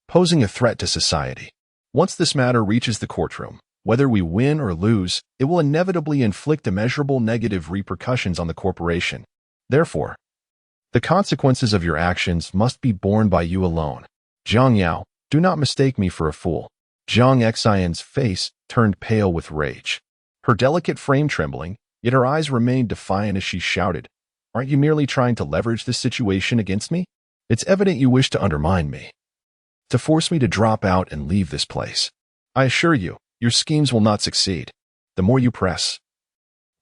posing a threat to society. Once this matter reaches the courtroom, whether we win or lose, it will inevitably inflict immeasurable negative repercussions on the corporation. Therefore, the consequences of your actions must be borne by you alone. Zhang Yao, do not mistake me for a fool." Zhang Xin's face turned pale with rage, her delicate frame trembling, yet her eyes remained defiant as she shouted, "Aren't you merely trying to leverage this situation against me? It's evident you wish to undermine me, to force me to drop out and leave this place. I assure you, your schemes will not succeed. The more you press,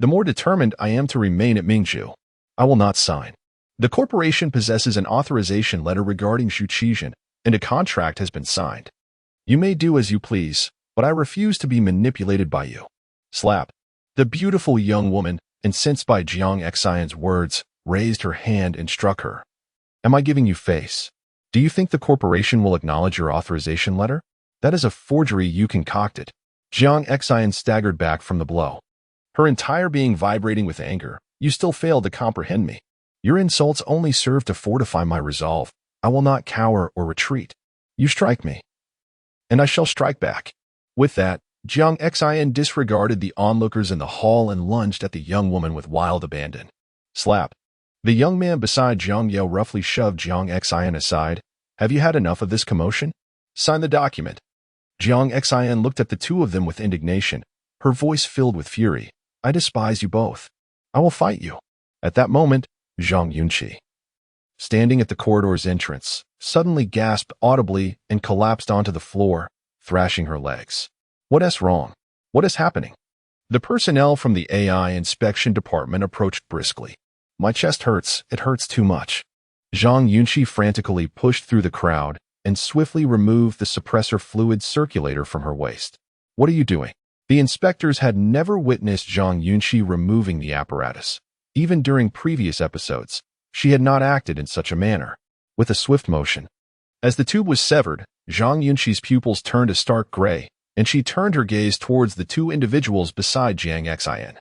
the more determined I am to remain at Mingzhu. I will not sign. The corporation possesses an authorization letter regarding Zhu Qizhen, and a contract has been signed. You may do as you please, but I refuse to be manipulated by you." Slap. The beautiful young woman, incensed by Zhang Xin's words, raised her hand and struck her. "Am I giving you face? Do you think the corporation will acknowledge your authorization letter? That is a forgery you concocted." Zhang Xin staggered back from the blow, her entire being vibrating with anger. "You still fail to comprehend me. Your insults only serve to fortify my resolve. I will not cower or retreat. You strike me, and I shall strike back." With that, Zhang Xin disregarded the onlookers in the hall and lunged at the young woman with wild abandon. Slap. The young man beside Zhang Yao roughly shoved Zhang Xin aside. "Have you had enough of this commotion? Sign the document." Zhang Xin looked at the 2 of them with indignation, her voice filled with fury. "I despise you both. I will fight you." At that moment, Zhang Yunxi, standing at the corridor's entrance, suddenly gasped audibly and collapsed onto the floor, thrashing her legs. "What is wrong? What is happening?" The personnel from the AI inspection department approached briskly. "My chest hurts. It hurts too much." Zhang Yunxi frantically pushed through the crowd and swiftly removed the suppressor fluid circulator from her waist. "What are you doing?" The inspectors had never witnessed Zhang Yunxi removing the apparatus. Even during previous episodes, she had not acted in such a manner. With a swift motion, as the tube was severed, Zhang Yunxi's pupils turned a stark gray, and she turned her gaze towards the 2 individuals beside Zhang Xin,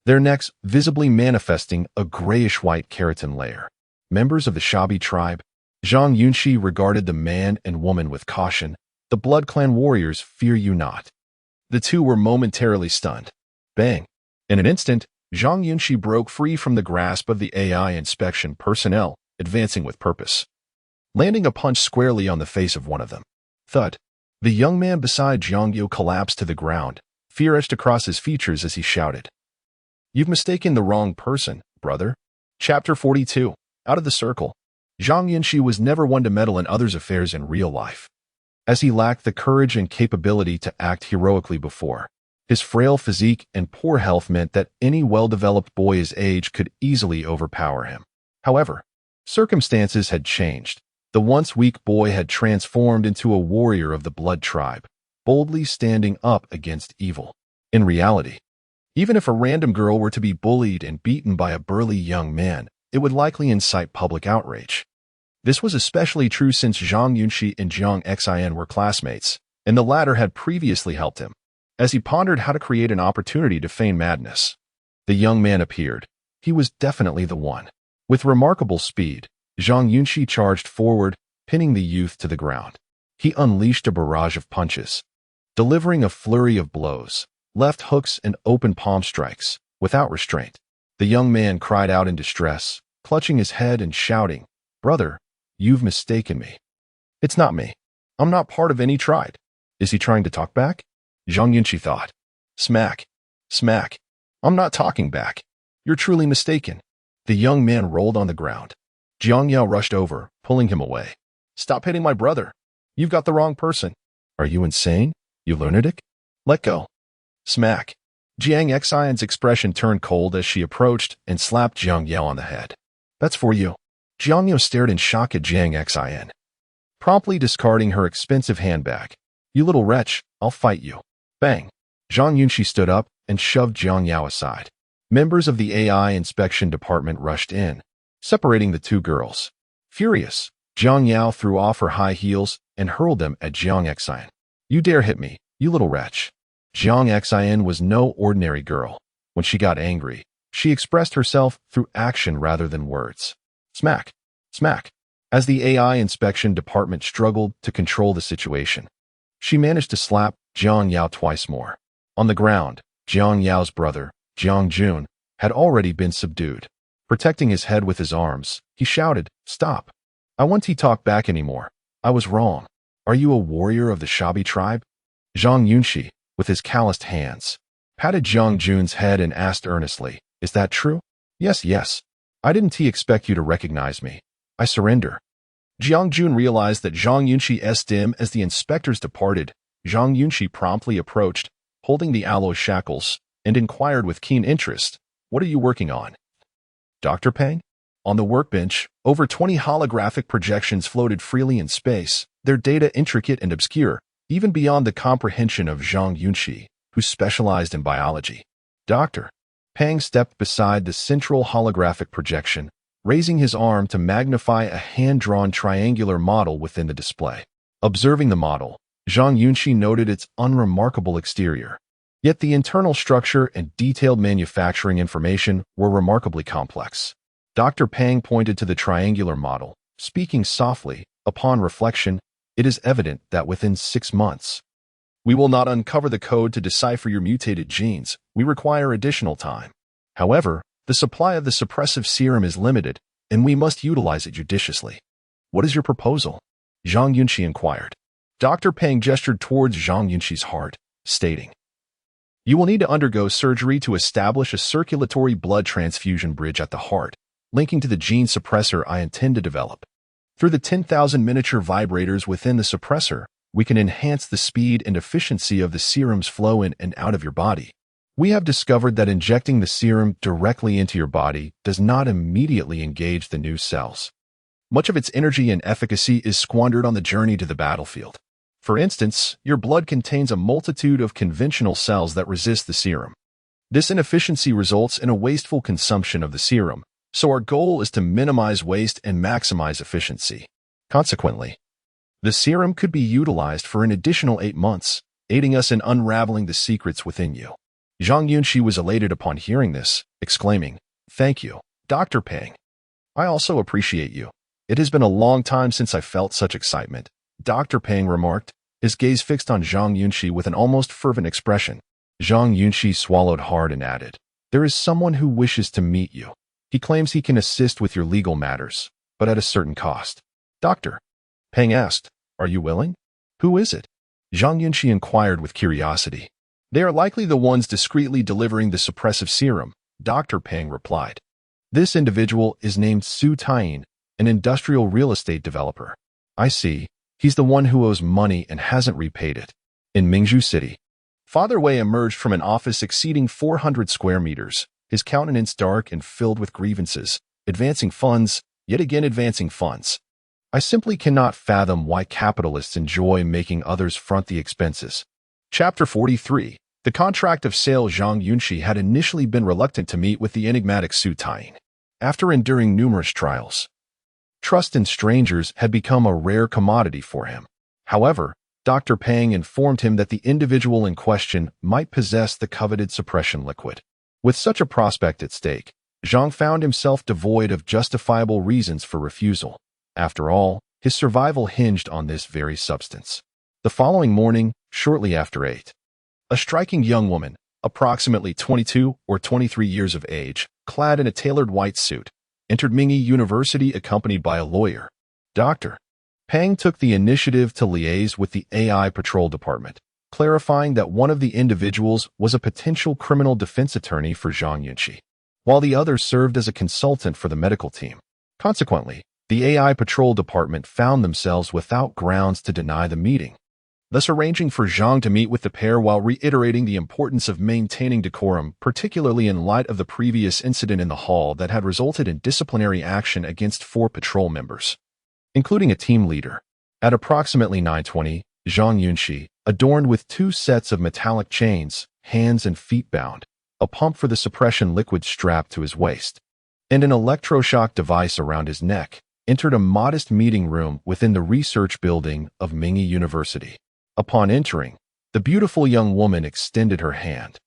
their necks visibly manifesting a grayish-white keratin layer. Members of the Shabi tribe, Zhang Yunxi regarded the man and woman with caution. "The Blood Clan warriors fear you not." The 2 were momentarily stunned. Bang! In an instant, Zhang Yunxi broke free from the grasp of the AI inspection personnel, advancing with purpose, landing a punch squarely on the face of one of them. Thud. The young man beside Zhang Yunxi collapsed to the ground, fear etched across his features as he shouted, "You've mistaken the wrong person, brother." Chapter 42. Out of the circle. Zhang Yunxi was never one to meddle in others' affairs in real life, as he lacked the courage and capability to act heroically before. His frail physique and poor health meant that any well-developed boy his age could easily overpower him. However, circumstances had changed. The once weak boy had transformed into a warrior of the blood tribe, boldly standing up against evil. In reality, even if a random girl were to be bullied and beaten by a burly young man, it would likely incite public outrage. This was especially true since Zhang Yunxi and Zhang Xin were classmates, and the latter had previously helped him. As he pondered how to create an opportunity to feign madness, the young man appeared. He was definitely the one. With remarkable speed, Zhang Yunxi charged forward, pinning the youth to the ground. He unleashed a barrage of punches, delivering a flurry of blows, left hooks and open palm strikes, without restraint. The young man cried out in distress, clutching his head and shouting, "Brother, you've mistaken me. It's not me. I'm not part of any tribe." Is he trying to talk back? Zhang Yunxi thought. Smack. Smack. I'm not talking back. You're truly mistaken. The young man rolled on the ground. Jiang Yao rushed over, pulling him away. Stop hitting my brother. You've got the wrong person. Are you insane, you lunatic? Let go. Smack. Jiang Xion's expression turned cold as she approached and slapped Jiang Yao on the head. That's for you. Jiang Yao stared in shock at Jiang Xion, promptly discarding her expensive handbag. You little wretch, I'll fight you. Bang. Zhang Yunxi stood up and shoved Jiang Yao aside. Members of the AI inspection department rushed in, separating the two girls. Furious, Jiang Yao threw off her high heels and hurled them at Jiang Xion. You dare hit me, you little wretch. Jiang Xion was no ordinary girl. When she got angry, she expressed herself through action rather than words. Smack. Smack. As the AI inspection department struggled to control the situation, she managed to slap Jiang Yao twice more. On the ground, Jiang Yao's brother, Jiang Jun, had already been subdued. Protecting his head with his arms, he shouted, Stop. I won't talk back anymore. I was wrong. Are you a warrior of the Shabi tribe? Zhang Yunxi, with his calloused hands, patted Jiang Jun's head and asked earnestly, Is that true? Yes, yes. I didn't expect you to recognize me. I surrender. Jiang Jun realized that Zhang Yunxi's dim as the inspectors departed. Zhang Yunxi promptly approached, holding the alloy shackles, and inquired with keen interest, What are you working on? Dr. Peng? On the workbench, over 20 holographic projections floated freely in space, their data intricate and obscure, even beyond the comprehension of Zhang Yunxi, who specialized in biology. Dr. Peng stepped beside the central holographic projection, raising his arm to magnify a hand-drawn triangular model within the display. Observing the model, Zhang Yunxi noted its unremarkable exterior. Yet the internal structure and detailed manufacturing information were remarkably complex. Dr. Peng pointed to the triangular model, speaking softly. Upon reflection, it is evident that within 6 months, we will not uncover the code to decipher your mutated genes. We require additional time. However, the supply of the suppressive serum is limited, and we must utilize it judiciously. What is your proposal? Zhang Yunxi inquired. Dr. Peng gestured towards Zhang Yunxi's heart, stating, You will need to undergo surgery to establish a circulatory blood transfusion bridge at the heart, linking to the gene suppressor I intend to develop. Through the 10,000 miniature vibrators within the suppressor, we can enhance the speed and efficiency of the serum's flow in and out of your body. We have discovered that injecting the serum directly into your body does not immediately engage the new cells. Much of its energy and efficacy is squandered on the journey to the battlefield. For instance, your blood contains a multitude of conventional cells that resist the serum. This inefficiency results in a wasteful consumption of the serum, so our goal is to minimize waste and maximize efficiency. Consequently, the serum could be utilized for an additional 8 months, aiding us in unraveling the secrets within you. Zhang Yunxi was elated upon hearing this, exclaiming, Thank you, Dr. Peng. I also appreciate you. It has been a long time since I felt such excitement, Dr. Peng remarked, his gaze fixed on Zhang Yunxi with an almost fervent expression. Zhang Yunxi swallowed hard and added, There is someone who wishes to meet you. He claims he can assist with your legal matters, but at a certain cost. Dr. Peng asked, Are you willing? Who is it? Zhang Yunxi inquired with curiosity. They are likely the ones discreetly delivering the suppressive serum, Dr. Peng replied. This individual is named Su Taiyin, an industrial real estate developer. I see. He's the one who owes money and hasn't repaid it. In Mingzhu City, Father Wei emerged from an office exceeding 400 square meters, his countenance dark and filled with grievances, advancing funds, yet again advancing funds. I simply cannot fathom why capitalists enjoy making others front the expenses. Chapter 43. The contract of sale. Zhang Yunxi had initially been reluctant to meet with the enigmatic Su Taiyin. After enduring numerous trials, trust in strangers had become a rare commodity for him. However, Dr. Peng informed him that the individual in question might possess the coveted suppression liquid. With such a prospect at stake, Zhang found himself devoid of justifiable reasons for refusal. After all, his survival hinged on this very substance. The following morning, shortly after 8, a striking young woman, approximately 22 or 23 years of age, clad in a tailored white suit, entered Mingyi University accompanied by a lawyer. Dr. Peng took the initiative to liaise with the AI Patrol Department, clarifying that one of the individuals was a potential criminal defense attorney for Zhang Yunxi, while the other served as a consultant for the medical team. Consequently, the AI Patrol Department found themselves without grounds to deny the meeting, thus arranging for Zhang to meet with the pair while reiterating the importance of maintaining decorum, particularly in light of the previous incident in the hall that had resulted in disciplinary action against 4 patrol members, including a team leader. At approximately 9:20, Zhang Yunxi, adorned with 2 sets of metallic chains, hands and feet bound, a pump for the suppression liquid strapped to his waist, and an electroshock device around his neck, entered a modest meeting room within the research building of Mingyi University. Upon entering, the beautiful young woman extended her hand,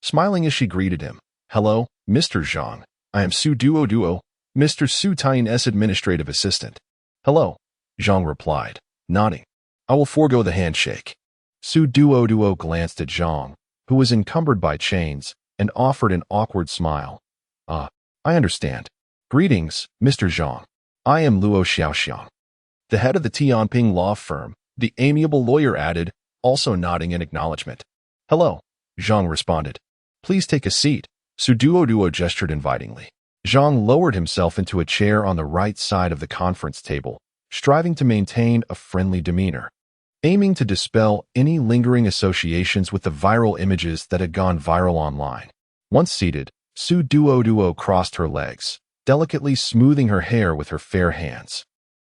smiling as she greeted him. Hello, Mr. Zhang. I am Su Duo, Mr. Su Taiyin's administrative assistant. Hello, Zhang replied, nodding. I will forego the handshake. Su Duo glanced at Zhang, who was encumbered by chains, and offered an awkward smile. I understand. Greetings, Mr. Zhang. I am Luo Xiaoxiang, the head of the Tianping law firm, the amiable lawyer added, also nodding in acknowledgement. Hello, Zhang responded. Please take a seat. Su Duo gestured invitingly. Zhang lowered himself into a chair on the right side of the conference table, striving to maintain a friendly demeanor, aiming to dispel any lingering associations with the viral images that had gone viral online. Once seated, Su Duo crossed her legs, delicately smoothing her hair with her fair hands,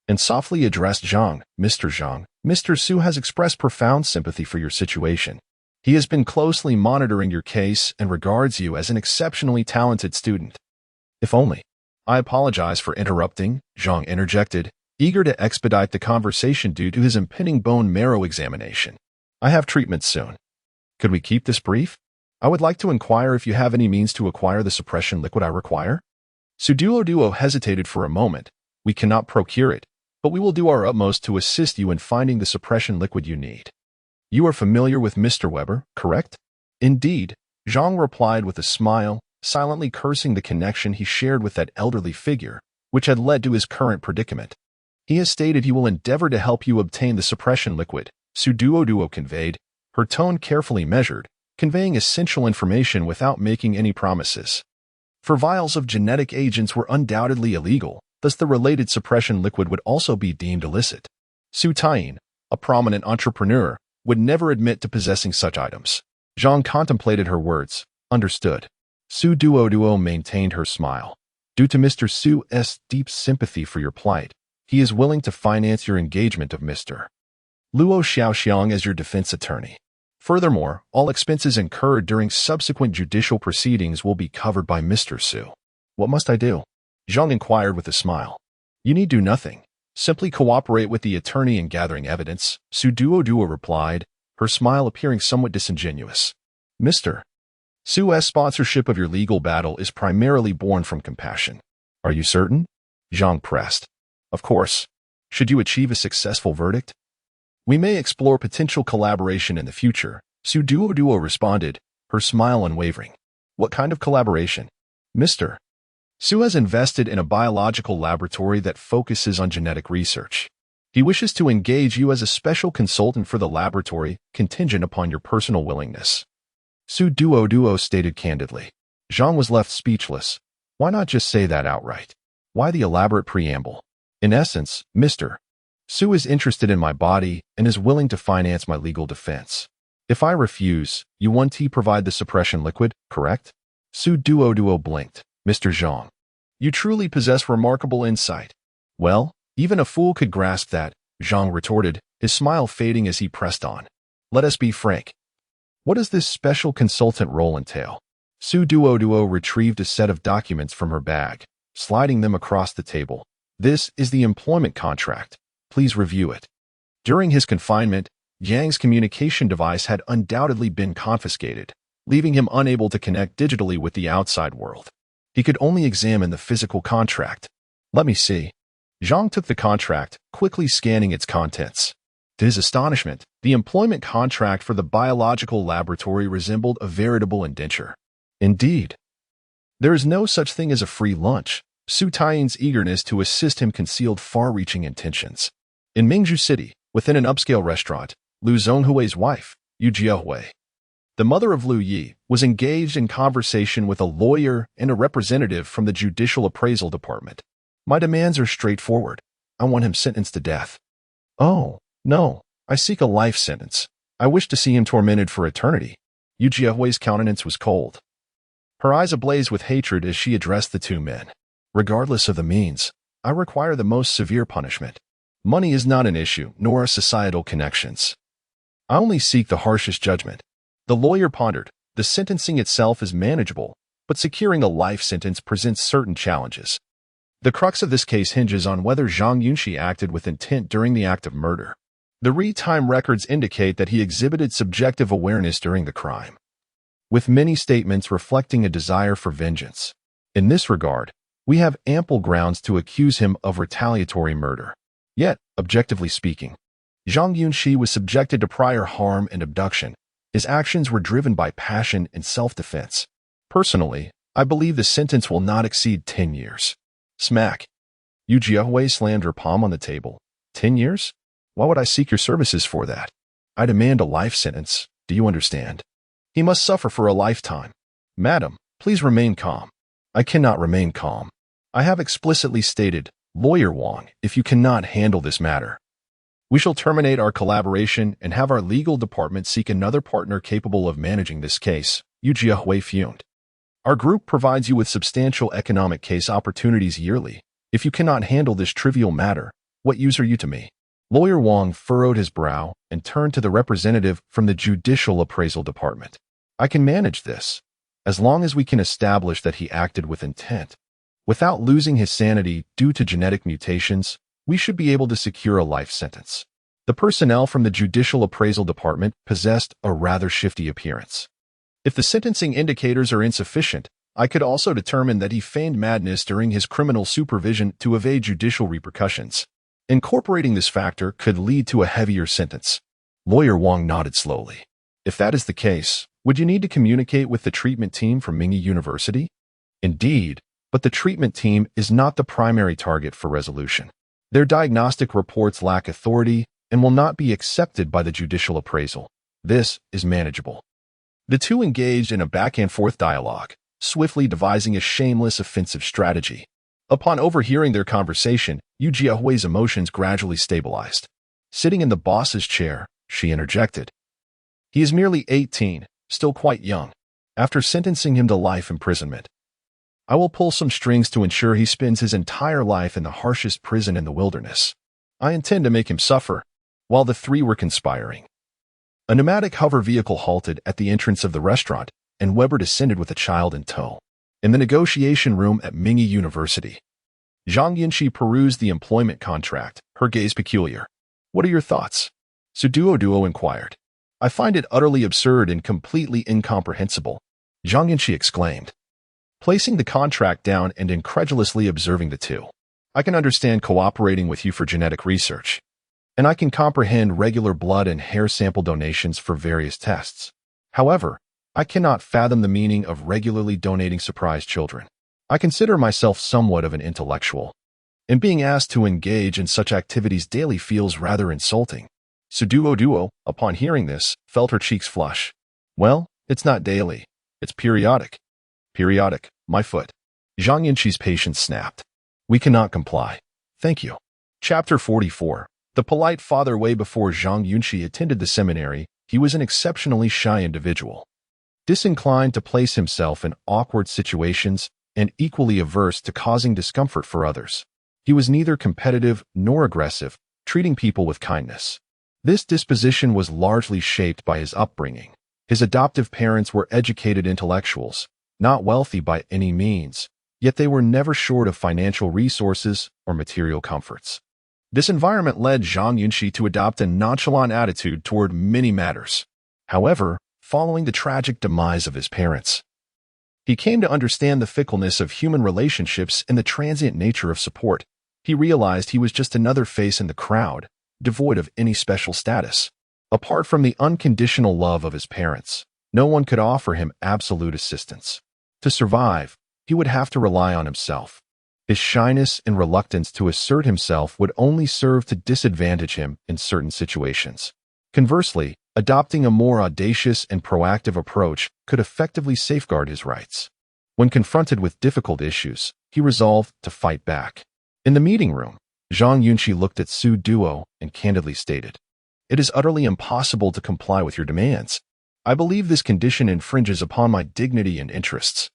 and softly addressed Zhang. Mr. Su has expressed profound sympathy for your situation. He has been closely monitoring your case and regards you as an exceptionally talented student. If only. I apologize for interrupting, Zhang interjected, eager to expedite the conversation due to his impending bone marrow examination. I have treatment soon. Could we keep this brief? I would like to inquire if you have any means to acquire the suppression liquid I require. Su Duo hesitated for a moment. We cannot procure it, but we will do our utmost to assist you in finding the suppression liquid you need. You are familiar with Mr. Weber, correct? Indeed, Zhang replied with a smile, silently cursing the connection he shared with that elderly figure, which had led to his current predicament. He has stated he will endeavor to help you obtain the suppression liquid, Su Duo conveyed, her tone carefully measured, conveying essential information without making any promises. For vials of genetic agents were undoubtedly illegal, thus the related suppression liquid would also be deemed illicit. Su Taiyin, a prominent entrepreneur, would never admit to possessing such items. Zhang contemplated her words. Understood. Su Duo maintained her smile. Due to Mr. Su's deep sympathy for your plight, he is willing to finance your engagement of Mr. Luo Xiaoxiang as your defense attorney. Furthermore, all expenses incurred during subsequent judicial proceedings will be covered by Mr. Su. What must I do? Zhang inquired with a smile. You need do nothing. Simply cooperate with the attorney in gathering evidence, Su Duo replied, her smile appearing somewhat disingenuous. Mr. Su's sponsorship of your legal battle is primarily born from compassion. Are you certain? Zhang pressed. Of course. Should you achieve a successful verdict, we may explore potential collaboration in the future, Su Duo responded, her smile unwavering. What kind of collaboration? Mr. Su has invested in a biological laboratory that focuses on genetic research. He wishes to engage you as a special consultant for the laboratory, contingent upon your personal willingness. Su Duo stated candidly. Zhang was left speechless. Why not just say that outright? Why the elaborate preamble? In essence, Mr. Su is interested in my body and is willing to finance my legal defense. If I refuse, you want to provide the suppression liquid, correct? Su Duo blinked. Mr. Zhang, you truly possess remarkable insight. Well, even a fool could grasp that, Zhang retorted, his smile fading as he pressed on. Let us be frank. What does this special consultant role entail? Su Duo retrieved a set of documents from her bag, sliding them across the table. This is the employment contract. Please review it. During his confinement, Yang's communication device had undoubtedly been confiscated, leaving him unable to connect digitally with the outside world. He could only examine the physical contract. Let me see. Zhang took the contract, quickly scanning its contents. To his astonishment, the employment contract for the biological laboratory resembled a veritable indenture. Indeed. There is no such thing as a free lunch. Su Taiyin's eagerness to assist him concealed far-reaching intentions. In Mingzhu City, within an upscale restaurant, Lu Zhonghui's wife, Yu Jiahui, the mother of Lu Yi, was engaged in conversation with a lawyer and a representative from the Judicial Appraisal Department. My demands are straightforward. I want him sentenced to death. Oh, no, I seek a life sentence. I wish to see him tormented for eternity. Yu Jiahui's countenance was cold, her eyes ablaze with hatred as she addressed the two men. Regardless of the means, I require the most severe punishment. Money is not an issue, nor are societal connections. I only seek the harshest judgment. The lawyer pondered. The sentencing itself is manageable, but securing a life sentence presents certain challenges. The crux of this case hinges on whether Zhang Yunxi acted with intent during the act of murder. The real-time records indicate that he exhibited subjective awareness during the crime, with many statements reflecting a desire for vengeance. In this regard, we have ample grounds to accuse him of retaliatory murder. Yet, objectively speaking, Zhang Yunxi was subjected to prior harm and abduction. His actions were driven by passion and self-defense. Personally, I believe the sentence will not exceed 10 years. Smack. Yu Jiahui slammed her palm on the table. 10 years? Why would I seek your services for that? I demand a life sentence. Do you understand? He must suffer for a lifetime. Madam, please remain calm. I cannot remain calm. I have explicitly stated, Lawyer Wang, if you cannot handle this matter, we shall terminate our collaboration and have our legal department seek another partner capable of managing this case. Yu Jiahui fumed. Our group provides you with substantial economic case opportunities yearly. If you cannot handle this trivial matter, what use are you to me? Lawyer Wang furrowed his brow and turned to the representative from the Judicial Appraisal Department. I can manage this, as long as we can establish that he acted with intent. Without losing his sanity due to genetic mutations, we should be able to secure a life sentence. The personnel from the Judicial Appraisal Department possessed a rather shifty appearance. If the sentencing indicators are insufficient, I could also determine that he feigned madness during his criminal supervision to evade judicial repercussions. Incorporating this factor could lead to a heavier sentence. Lawyer Wang nodded slowly. If that is the case, would you need to communicate with the treatment team from Mingyi University? Indeed, but the treatment team is not the primary target for resolution. Their diagnostic reports lack authority and will not be accepted by the judicial appraisal. This is manageable. The two engaged in a back-and-forth dialogue, swiftly devising a shameless offensive strategy. Upon overhearing their conversation, Yu Jiahui's emotions gradually stabilized. Sitting in the boss's chair, she interjected. He is merely 18, still quite young. After sentencing him to life imprisonment, I will pull some strings to ensure he spends his entire life in the harshest prison in the wilderness. I intend to make him suffer. While the three were conspiring, a pneumatic hover vehicle halted at the entrance of the restaurant, and Weber descended with a child in tow. In the negotiation room at Mingyi University, Zhang Yunxi perused the employment contract, her gaze peculiar. What are your thoughts? Su Duo inquired. I find it utterly absurd and completely incomprehensible, Zhang Yunxi exclaimed, placing the contract down and incredulously observing the two. I can understand cooperating with you for genetic research, and I can comprehend regular blood and hair sample donations for various tests. However, I cannot fathom the meaning of regularly donating surprise children. I consider myself somewhat of an intellectual. and being asked to engage in such activities daily feels rather insulting. Suduo, upon hearing this, felt her cheeks flush. Well, it's not daily. It's periodic. Periodic, my foot. Zhang Yunxi's patience snapped. We cannot comply. Thank you. Chapter 44. The polite father. Way before Zhang Yunxi attended the seminary, he was an exceptionally shy individual. Disinclined to place himself in awkward situations and equally averse to causing discomfort for others. He was neither competitive nor aggressive, treating people with kindness. This disposition was largely shaped by his upbringing. His adoptive parents were educated intellectuals, not wealthy by any means, yet they were never short of financial resources or material comforts. This environment led Zhang Yunxi to adopt a nonchalant attitude toward many matters. However, following the tragic demise of his parents, he came to understand the fickleness of human relationships and the transient nature of support. He realized he was just another face in the crowd, devoid of any special status. Apart from the unconditional love of his parents, no one could offer him absolute assistance. To survive, he would have to rely on himself. His shyness and reluctance to assert himself would only serve to disadvantage him in certain situations. Conversely, adopting a more audacious and proactive approach could effectively safeguard his rights. When confronted with difficult issues, he resolved to fight back. In the meeting room, Zhang Yunxi looked at Su Duo and candidly stated, "It is utterly impossible to comply with your demands. I believe this condition infringes upon my dignity and interests.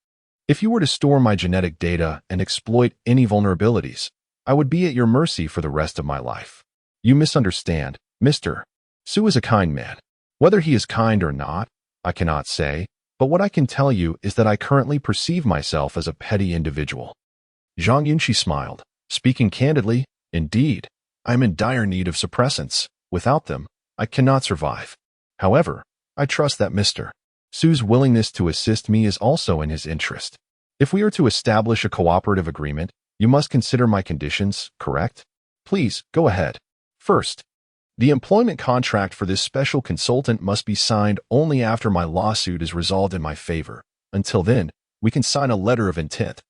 If you were to store my genetic data and exploit any vulnerabilities, I would be at your mercy for the rest of my life. You misunderstand, Mr. Su is a kind man. Whether he is kind or not, I cannot say, but what I can tell you is that I currently perceive myself as a petty individual." Zhang Yunxi smiled, speaking candidly, "Indeed, I am in dire need of suppressants. Without them, I cannot survive. However, I trust that Mr. Su's willingness to assist me is also in his interest. If we are to establish a cooperative agreement, you must consider my conditions, correct? Please, go ahead. First, the employment contract for this special consultant must be signed only after my lawsuit is resolved in my favor. Until then, we can sign a letter of intent."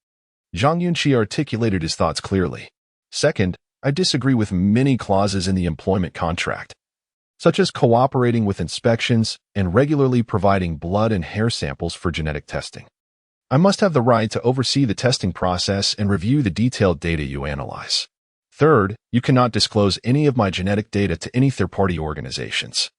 Zhang Yunxi articulated his thoughts clearly. Second, I disagree with many clauses in the employment contract, such as cooperating with inspections and regularly providing blood and hair samples for genetic testing. I must have the right to oversee the testing process and review the detailed data you analyze. Third, you cannot disclose any of my genetic data to any third-party organizations.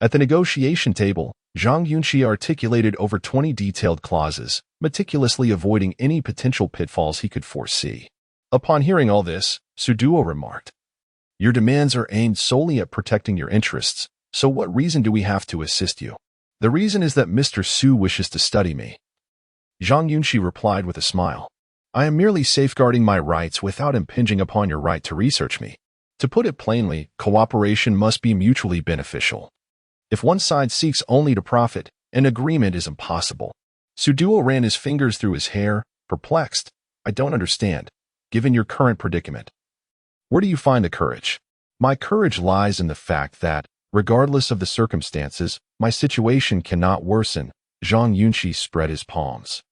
At the negotiation table, Zhang Yunxi articulated over 20 detailed clauses, meticulously avoiding any potential pitfalls he could foresee. Upon hearing all this, Su Duo remarked, "Your demands are aimed solely at protecting your interests, so what reason do we have to assist you?" "The reason is that Mr. Su wishes to study me." Zhang Yunxi replied with a smile, "I am merely safeguarding my rights without impinging upon your right to research me. To put it plainly, cooperation must be mutually beneficial. If one side seeks only to profit, an agreement is impossible." Su Duo ran his fingers through his hair, perplexed. "I don't understand. Given your current predicament, where do you find the courage?" "My courage lies in the fact that, regardless of the circumstances, my situation cannot worsen." Zhang Yunxi spread his palms.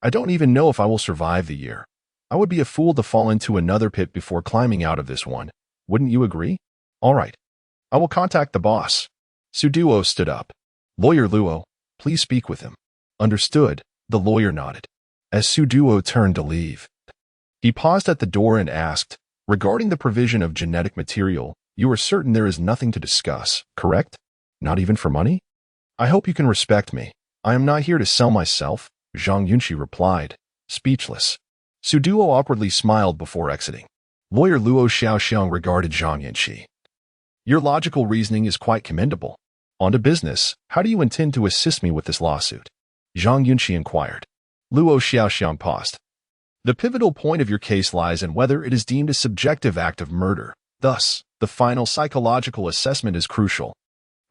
"I don't even know if I will survive the year. I would be a fool to fall into another pit before climbing out of this one. Wouldn't you agree?" "All right. I will contact the boss." Su Duo stood up. "Lawyer Luo, please speak with him." "Understood," the lawyer nodded. As Su Duo turned to leave, he paused at the door and asked, "Regarding the provision of genetic material, you are certain there is nothing to discuss, correct? Not even for money?" "I hope you can respect me. I am not here to sell myself," Zhang Yunxi replied, speechless. Su Duo awkwardly smiled before exiting. Lawyer Luo Xiaoxiang regarded Zhang Yunxi. "Your logical reasoning is quite commendable. On to business, how do you intend to assist me with this lawsuit?" Zhang Yunxi inquired. Luo Xiaoxiang paused. "The pivotal point of your case lies in whether it is deemed a subjective act of murder. Thus, the final psychological assessment is crucial.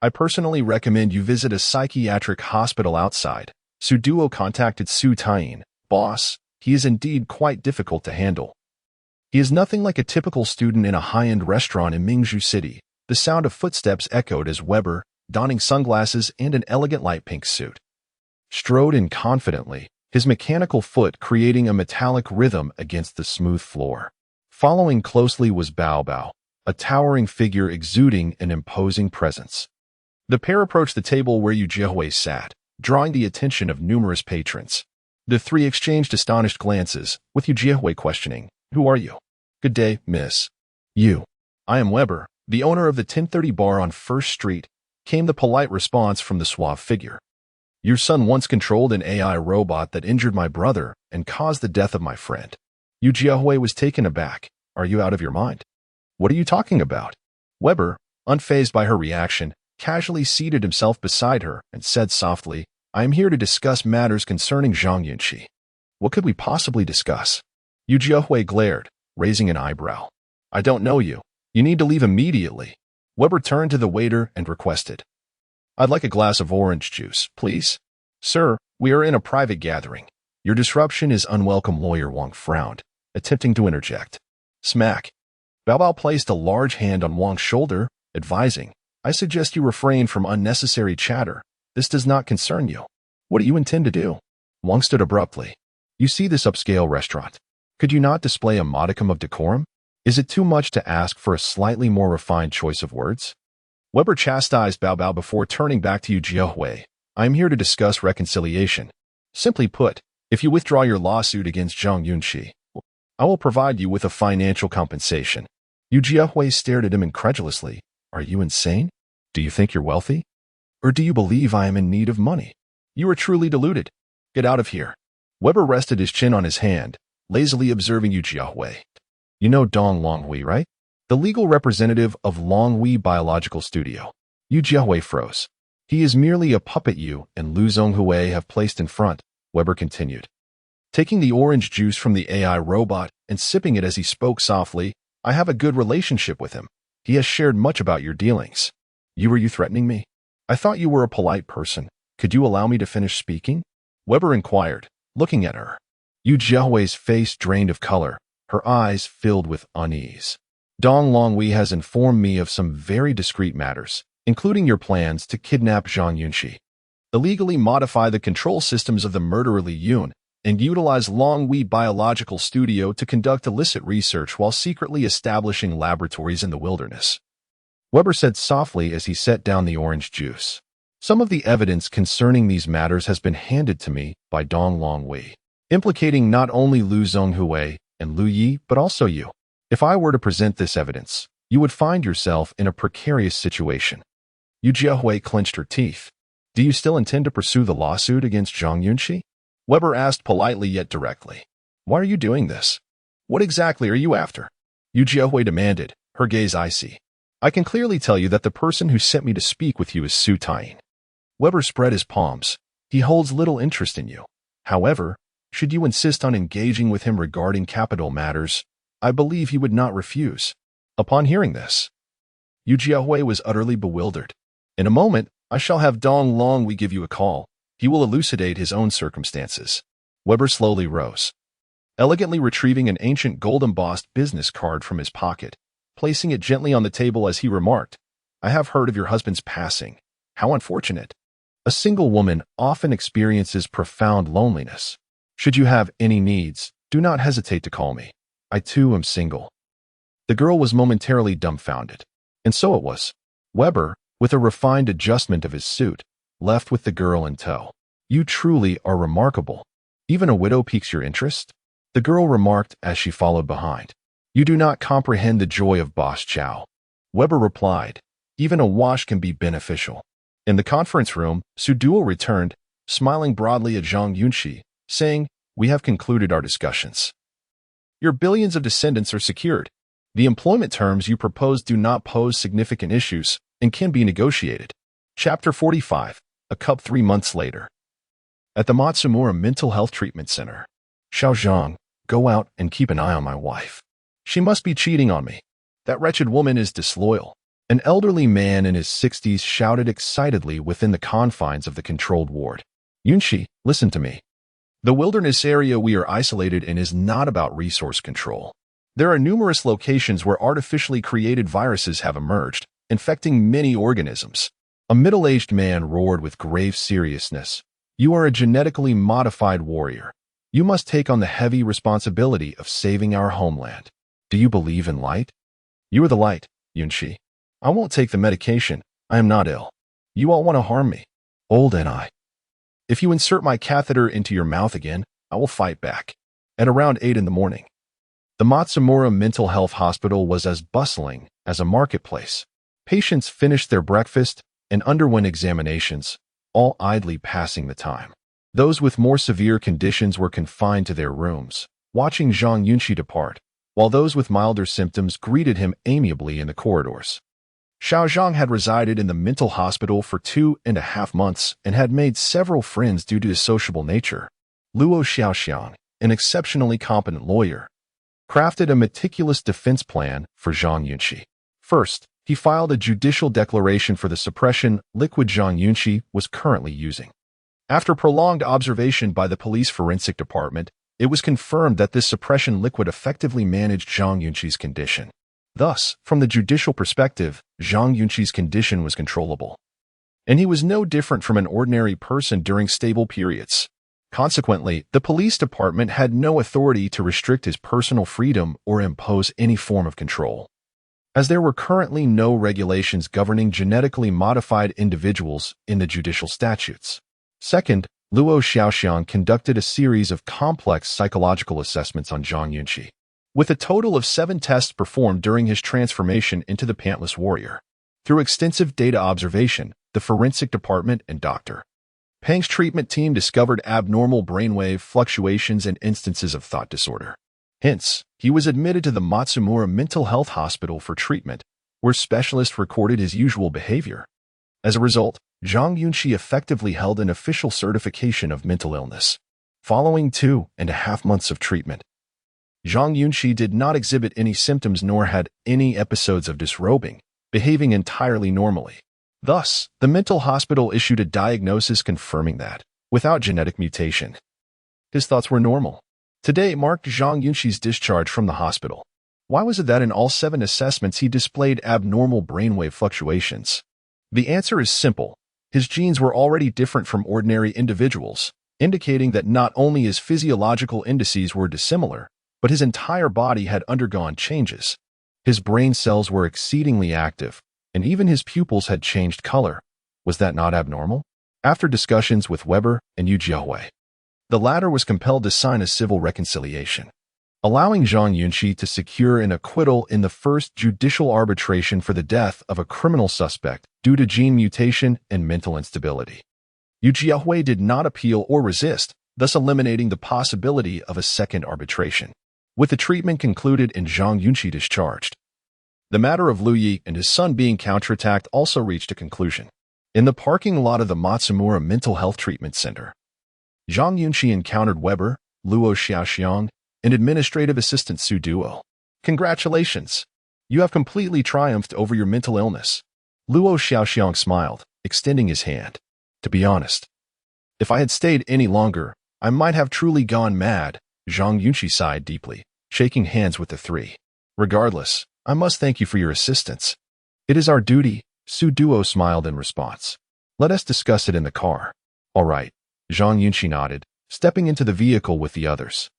I personally recommend you visit a psychiatric hospital outside." Su Duo contacted Su Taiyin. "Boss, he is indeed quite difficult to handle. He is nothing like a typical student in a high-end restaurant in Mingzhu City." The sound of footsteps echoed as Weber, donning sunglasses and an elegant light pink suit, strode in confidently, his mechanical foot creating a metallic rhythm against the smooth floor. Following closely was Bao Bao, a towering figure exuding an imposing presence. The pair approached the table where Yu Jiehui sat, drawing the attention of numerous patrons. The three exchanged astonished glances, with Yu Jiehui questioning, "Who are you?" "Good day, miss." "You." "I am Weber, the owner of the 1030 bar on First Street," came the polite response from the suave figure. "Your son once controlled an AI robot that injured my brother and caused the death of my friend." Yu Jiehui was taken aback. "Are you out of your mind?" "What are you talking about?" Weber, unfazed by her reaction, casually seated himself beside her and said softly, "I am here to discuss matters concerning Zhang Yunxi." "What could we possibly discuss?" Yu Jiehui glared, raising an eyebrow. "I don't know you. You need to leave immediately." Weber turned to the waiter and requested, "I'd like a glass of orange juice, please." "Sir, we are in a private gathering. Your disruption is unwelcome." Lawyer Wang frowned, attempting to interject. Smack. Bao Bao placed a large hand on Wang's shoulder, advising, "I suggest you refrain from unnecessary chatter. This does not concern you." "What do you intend to do?" Wang stood abruptly. "You see this upscale restaurant. Could you not display a modicum of decorum? Is it too much to ask for a slightly more refined choice of words?" Weber chastised Bao Bao before turning back to Yu Jiehui. "I am here to discuss reconciliation. Simply put, if you withdraw your lawsuit against Zhang Yunxi, I will provide you with a financial compensation." Yu Jiehui stared at him incredulously. "Are you insane? Do you think you're wealthy? Or do you believe I am in need of money? You are truly deluded. Get out of here." Weber rested his chin on his hand, lazily observing Yu Jiehui. "You know Dong Longhui, right? The legal representative of Longhui Biological Studio." Yu Jiehui froze. "He is merely a puppet you and Lu Zhonghui have placed in front," Weber continued, taking the orange juice from the AI robot and sipping it as he spoke softly. "I have a good relationship with him. He has shared much about your dealings." Were you threatening me? I thought you were a polite person. Could you allow me to finish speaking?" Weber inquired, looking at her. Yu Jiehui's face drained of color, her eyes filled with unease. "Dong Longhui has informed me of some very discreet matters, including your plans to kidnap Zhang Yunxi, illegally modify the control systems of the murderer Li Yun, and utilize Longhui Biological Studio to conduct illicit research while secretly establishing laboratories in the wilderness," Weber said softly as he set down the orange juice. "Some of the evidence concerning these matters has been handed to me by Dong Longhui, implicating not only Lu Zhonghui and Lu Yi, but also you. If I were to present this evidence, you would find yourself in a precarious situation." Yu Jiehui clenched her teeth. "Do you still intend to pursue the lawsuit against Zhang Yunxi?" Weber asked politely yet directly. "Why are you doing this? What exactly are you after?" Yu Jiehui demanded, her gaze icy. "I can clearly tell you that the person who sent me to speak with you is Su Taiyin." Weber spread his palms. "He holds little interest in you. However, should you insist on engaging with him regarding capital matters, I believe he would not refuse." Upon hearing this, Yu Jiehui was utterly bewildered. "In a moment, I shall have Dong Longhui give you a call. He will elucidate his own circumstances." Weber slowly rose, elegantly retrieving an ancient gold-embossed business card from his pocket, placing it gently on the table as he remarked, "I have heard of your husband's passing. How unfortunate. A single woman often experiences profound loneliness. Should you have any needs, do not hesitate to call me. I too am single." The girl was momentarily dumbfounded. And so it was. Weber, with a refined adjustment of his suit, left with the girl in tow. "You truly are remarkable. Even a widow piques your interest?" the girl remarked as she followed behind. "You do not comprehend the joy of Boss Chow." Weber replied, "Even a wash can be beneficial." In the conference room, Su Duo returned, smiling broadly at Zhang Yunxi, saying, "We have concluded our discussions. Your billions of descendants are secured. The employment terms you propose do not pose significant issues and can be negotiated." Chapter 45. A cup 3 months later. At the Matsumura Mental Health Treatment Center. "Xiao Zhang, go out and keep an eye on my wife. She must be cheating on me. That wretched woman is disloyal." An elderly man in his 60s shouted excitedly within the confines of the controlled ward. "Yunxi, listen to me. The wilderness area we are isolated in is not about resource control. There are numerous locations where artificially created viruses have emerged, infecting many organisms." A middle-aged man roared with grave seriousness. "You are a genetically modified warrior. You must take on the heavy responsibility of saving our homeland. Do you believe in light? You are the light, Yunxi. I won't take the medication. I am not ill. You all want to harm me. Old and I. If you insert my catheter into your mouth again, I will fight back. At around 8 in the morning, the Matsumura Mental Health Hospital was as bustling as a marketplace. Patients finished their breakfast and underwent examinations, all idly passing the time. Those with more severe conditions were confined to their rooms, watching Zhang Yunxi depart, while those with milder symptoms greeted him amiably in the corridors. Xiao Zhang had resided in the mental hospital for 2.5 months and had made several friends due to his sociable nature. Luo Xiaoxiang, an exceptionally competent lawyer, crafted a meticulous defense plan for Zhang Yunxi. First, he filed a judicial declaration for the suppression liquid Zhang Yunxi was currently using. After prolonged observation by the police forensic department, it was confirmed that this suppression liquid effectively managed Zhang Yunxi's condition. Thus, from the judicial perspective, Zhang Yunxi's condition was controllable. And he was no different from an ordinary person during stable periods. Consequently, the police department had no authority to restrict his personal freedom or impose any form of control, as there were currently no regulations governing genetically modified individuals in the judicial statutes. Second, Luo Xiaoxiang conducted a series of complex psychological assessments on Zhang Yunxi, with a total of 7 tests performed during his transformation into the Pantless Warrior. Through extensive data observation, the forensic department and Dr. Peng's treatment team discovered abnormal brainwave fluctuations and instances of thought disorder. Hence, he was admitted to the Matsumura Mental Health Hospital for treatment, where specialists recorded his usual behavior. As a result, Zhang Yunxi effectively held an official certification of mental illness. Following 2.5 months of treatment, Zhang Yunxi did not exhibit any symptoms nor had any episodes of disrobing, behaving entirely normally. Thus, the mental hospital issued a diagnosis confirming that, without genetic mutation, his thoughts were normal. Today marked Zhang Yunxi's discharge from the hospital. Why was it that in all 7 assessments he displayed abnormal brainwave fluctuations? The answer is simple. His genes were already different from ordinary individuals, indicating that not only his physiological indices were dissimilar, but his entire body had undergone changes. His brain cells were exceedingly active, and even his pupils had changed color. Was that not abnormal? After discussions with Weber and Yu Jiahui, the latter was compelled to sign a civil reconciliation, allowing Zhang Yunxi to secure an acquittal in the first judicial arbitration for the death of a criminal suspect due to gene mutation and mental instability. Yu Jiahui did not appeal or resist, thus eliminating the possibility of a second arbitration. With the treatment concluded and Zhang Yunxi discharged, the matter of Lu Yi and his son being counterattacked also reached a conclusion. In the parking lot of the Matsumura Mental Health Treatment Center, Zhang Yunxi encountered Weber, Luo Xiaoxiang, and administrative assistant Su Duo. Congratulations! You have completely triumphed over your mental illness. Luo Xiaoxiang smiled, extending his hand. To be honest, if I had stayed any longer, I might have truly gone mad. Zhang Yunxi sighed deeply, shaking hands with the 3. Regardless, I must thank you for your assistance. It is our duty, Su Duo smiled in response. Let us discuss it in the car. All right, Zhang Yunxi nodded, stepping into the vehicle with the others.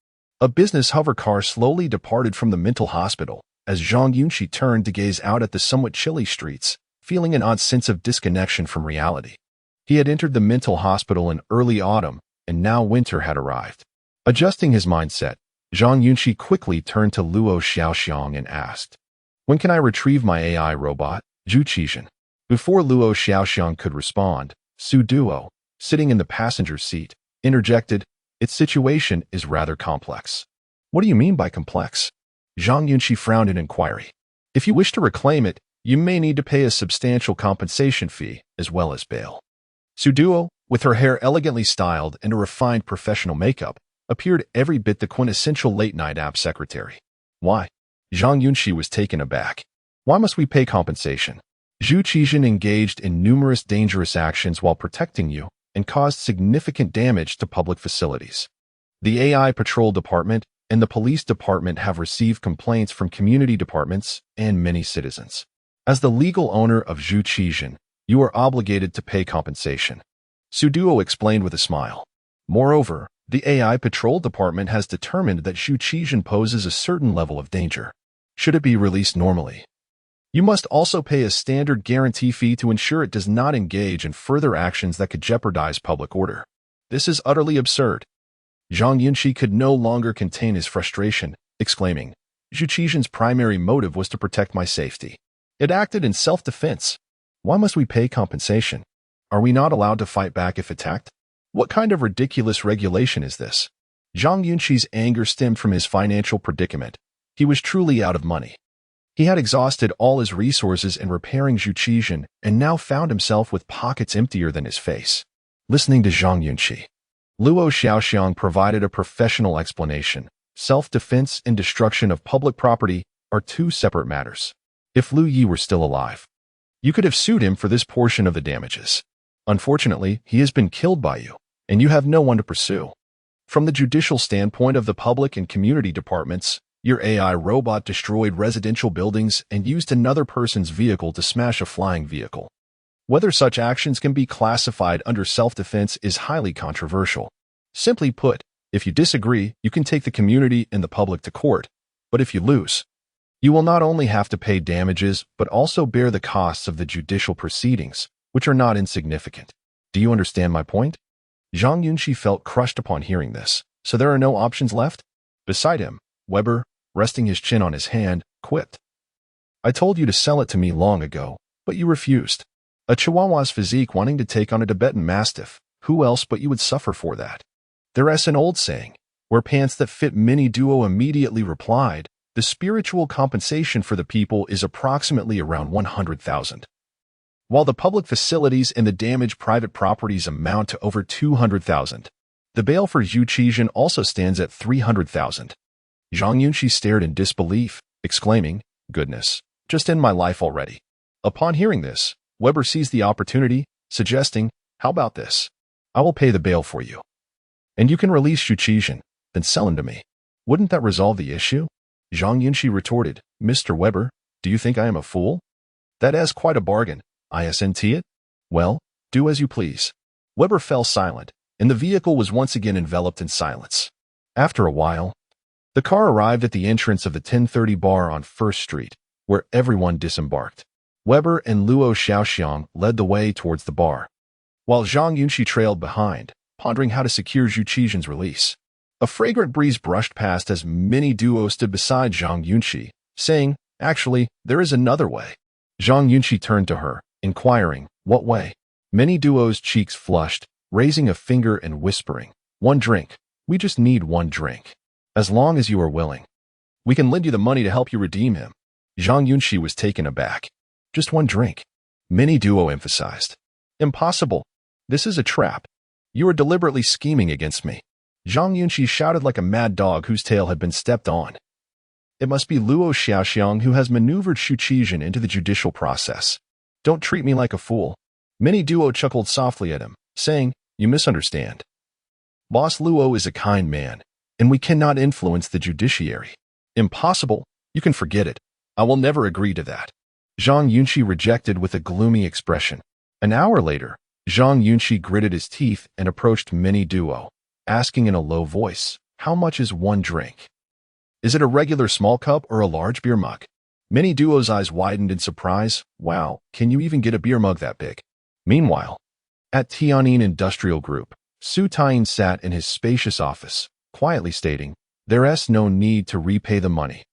A business hover car slowly departed from the mental hospital, as Zhang Yunxi turned to gaze out at the somewhat chilly streets, feeling an odd sense of disconnection from reality. He had entered the mental hospital in early autumn, and now winter had arrived. Adjusting his mindset, Zhang Yunxi quickly turned to Luo Xiaoxiang and asked, "When can I retrieve my AI robot, Zhu Qizhen?" Before Luo Xiaoxiang could respond, Su Duo, sitting in the passenger seat, interjected, "Its situation is rather complex." What do you mean by complex? Zhang Yunxi frowned in inquiry. If you wish to reclaim it, you may need to pay a substantial compensation fee, as well as bail. Su Duo, with her hair elegantly styled and a refined professional makeup, appeared every bit the quintessential late-night app secretary. Why? Zhang Yunxi was taken aback. Why must we pay compensation? Zhu Qizhen engaged in numerous dangerous actions while protecting you and caused significant damage to public facilities. The AI Patrol Department and the Police Department have received complaints from community departments and many citizens. As the legal owner of Zhu Qizhen, you are obligated to pay compensation. Su Duo explained with a smile. Moreover, the AI Patrol Department has determined that Zhu Qizhen poses a certain level of danger. should it be released normally. You must also pay a standard guarantee fee to ensure it does not engage in further actions that could jeopardize public order. This is utterly absurd. Zhang Yunxi could no longer contain his frustration, exclaiming, Zhu Qizhen's primary motive was to protect my safety. It acted in self-defense. Why must we pay compensation? Are we not allowed to fight back if attacked? What kind of ridiculous regulation is this? Zhang Yunxi's anger stemmed from his financial predicament. He was truly out of money. He had exhausted all his resources in repairing Zhu Qizhen and now found himself with pockets emptier than his face. Listening to Zhang Yunxi, Luo Xiaoxiang provided a professional explanation. Self-defense and destruction of public property are two separate matters. If Lu Yi were still alive, you could have sued him for this portion of the damages. Unfortunately, he has been killed by you, and you have no one to pursue. From the judicial standpoint of the public and community departments, your AI robot destroyed residential buildings and used another person's vehicle to smash a flying vehicle. Whether such actions can be classified under self-defense is highly controversial. Simply put, if you disagree, you can take the community and the public to court, but if you lose, you will not only have to pay damages but also bear the costs of the judicial proceedings, which are not insignificant. Do you understand my point? Zhang Yunxi felt crushed upon hearing this. So there are no options left? Beside him, Weber, resting his chin on his hand, quipped. I told you to sell it to me long ago, but you refused. A Chihuahua's physique wanting to take on a Tibetan Mastiff, who else but you would suffer for that? There's an old saying, where pants that fit Mini Duo immediately replied, the spiritual compensation for the people is approximately around 100,000. While the public facilities and the damaged private properties amount to over 200,000. The bail for Zhu Qizhen also stands at 300,000. Zhang Yunxi stared in disbelief, exclaiming, Goodness, just end my life already. Upon hearing this, Weber seized the opportunity, suggesting, How about this? I will pay the bail for you. And you can release Zhu Qizhen, then sell him to me. Wouldn't that resolve the issue? Zhang Yunxi retorted, Mr. Weber, do you think I am a fool? That is quite a bargain. Isn't it? Well, do as you please. Weber fell silent, and the vehicle was once again enveloped in silence. After a while, the car arrived at the entrance of the 1030 bar on First Street, where everyone disembarked. Weber and Luo Xiaoxiang led the way towards the bar, while Zhang Yunxi trailed behind, pondering how to secure Zhu Qizhen's release. A fragrant breeze brushed past as Mini Duo stood beside Zhang Yunxi, saying, Actually, there is another way. Zhang Yunxi turned to her, inquiring, What way? Mini Duo's cheeks flushed, raising a finger and whispering, One drink. We just need one drink. As long as you are willing, we can lend you the money to help you redeem him. Zhang Yunxi was taken aback. Just one drink. Mini Duo emphasized. Impossible. This is a trap. You are deliberately scheming against me. Zhang Yunxi shouted like a mad dog whose tail had been stepped on. It must be Luo Xiaoxiang who has maneuvered Zhu Qizhen into the judicial process. Don't treat me like a fool. Mini Duo chuckled softly at him, saying, You misunderstand. Boss Luo is a kind man, and we cannot influence the judiciary. Impossible. You can forget it. I will never agree to that. Zhang Yunxi rejected with a gloomy expression. An hour later, Zhang Yunxi gritted his teeth and approached Mini Duo, asking in a low voice, How much is one drink? Is it a regular small cup or a large beer mug? Mini Duo's eyes widened in surprise. Wow, can you even get a beer mug that big? Meanwhile, at Tianyin Industrial Group, Su Taiyin sat in his spacious office, quietly stating, There's no need to repay the money.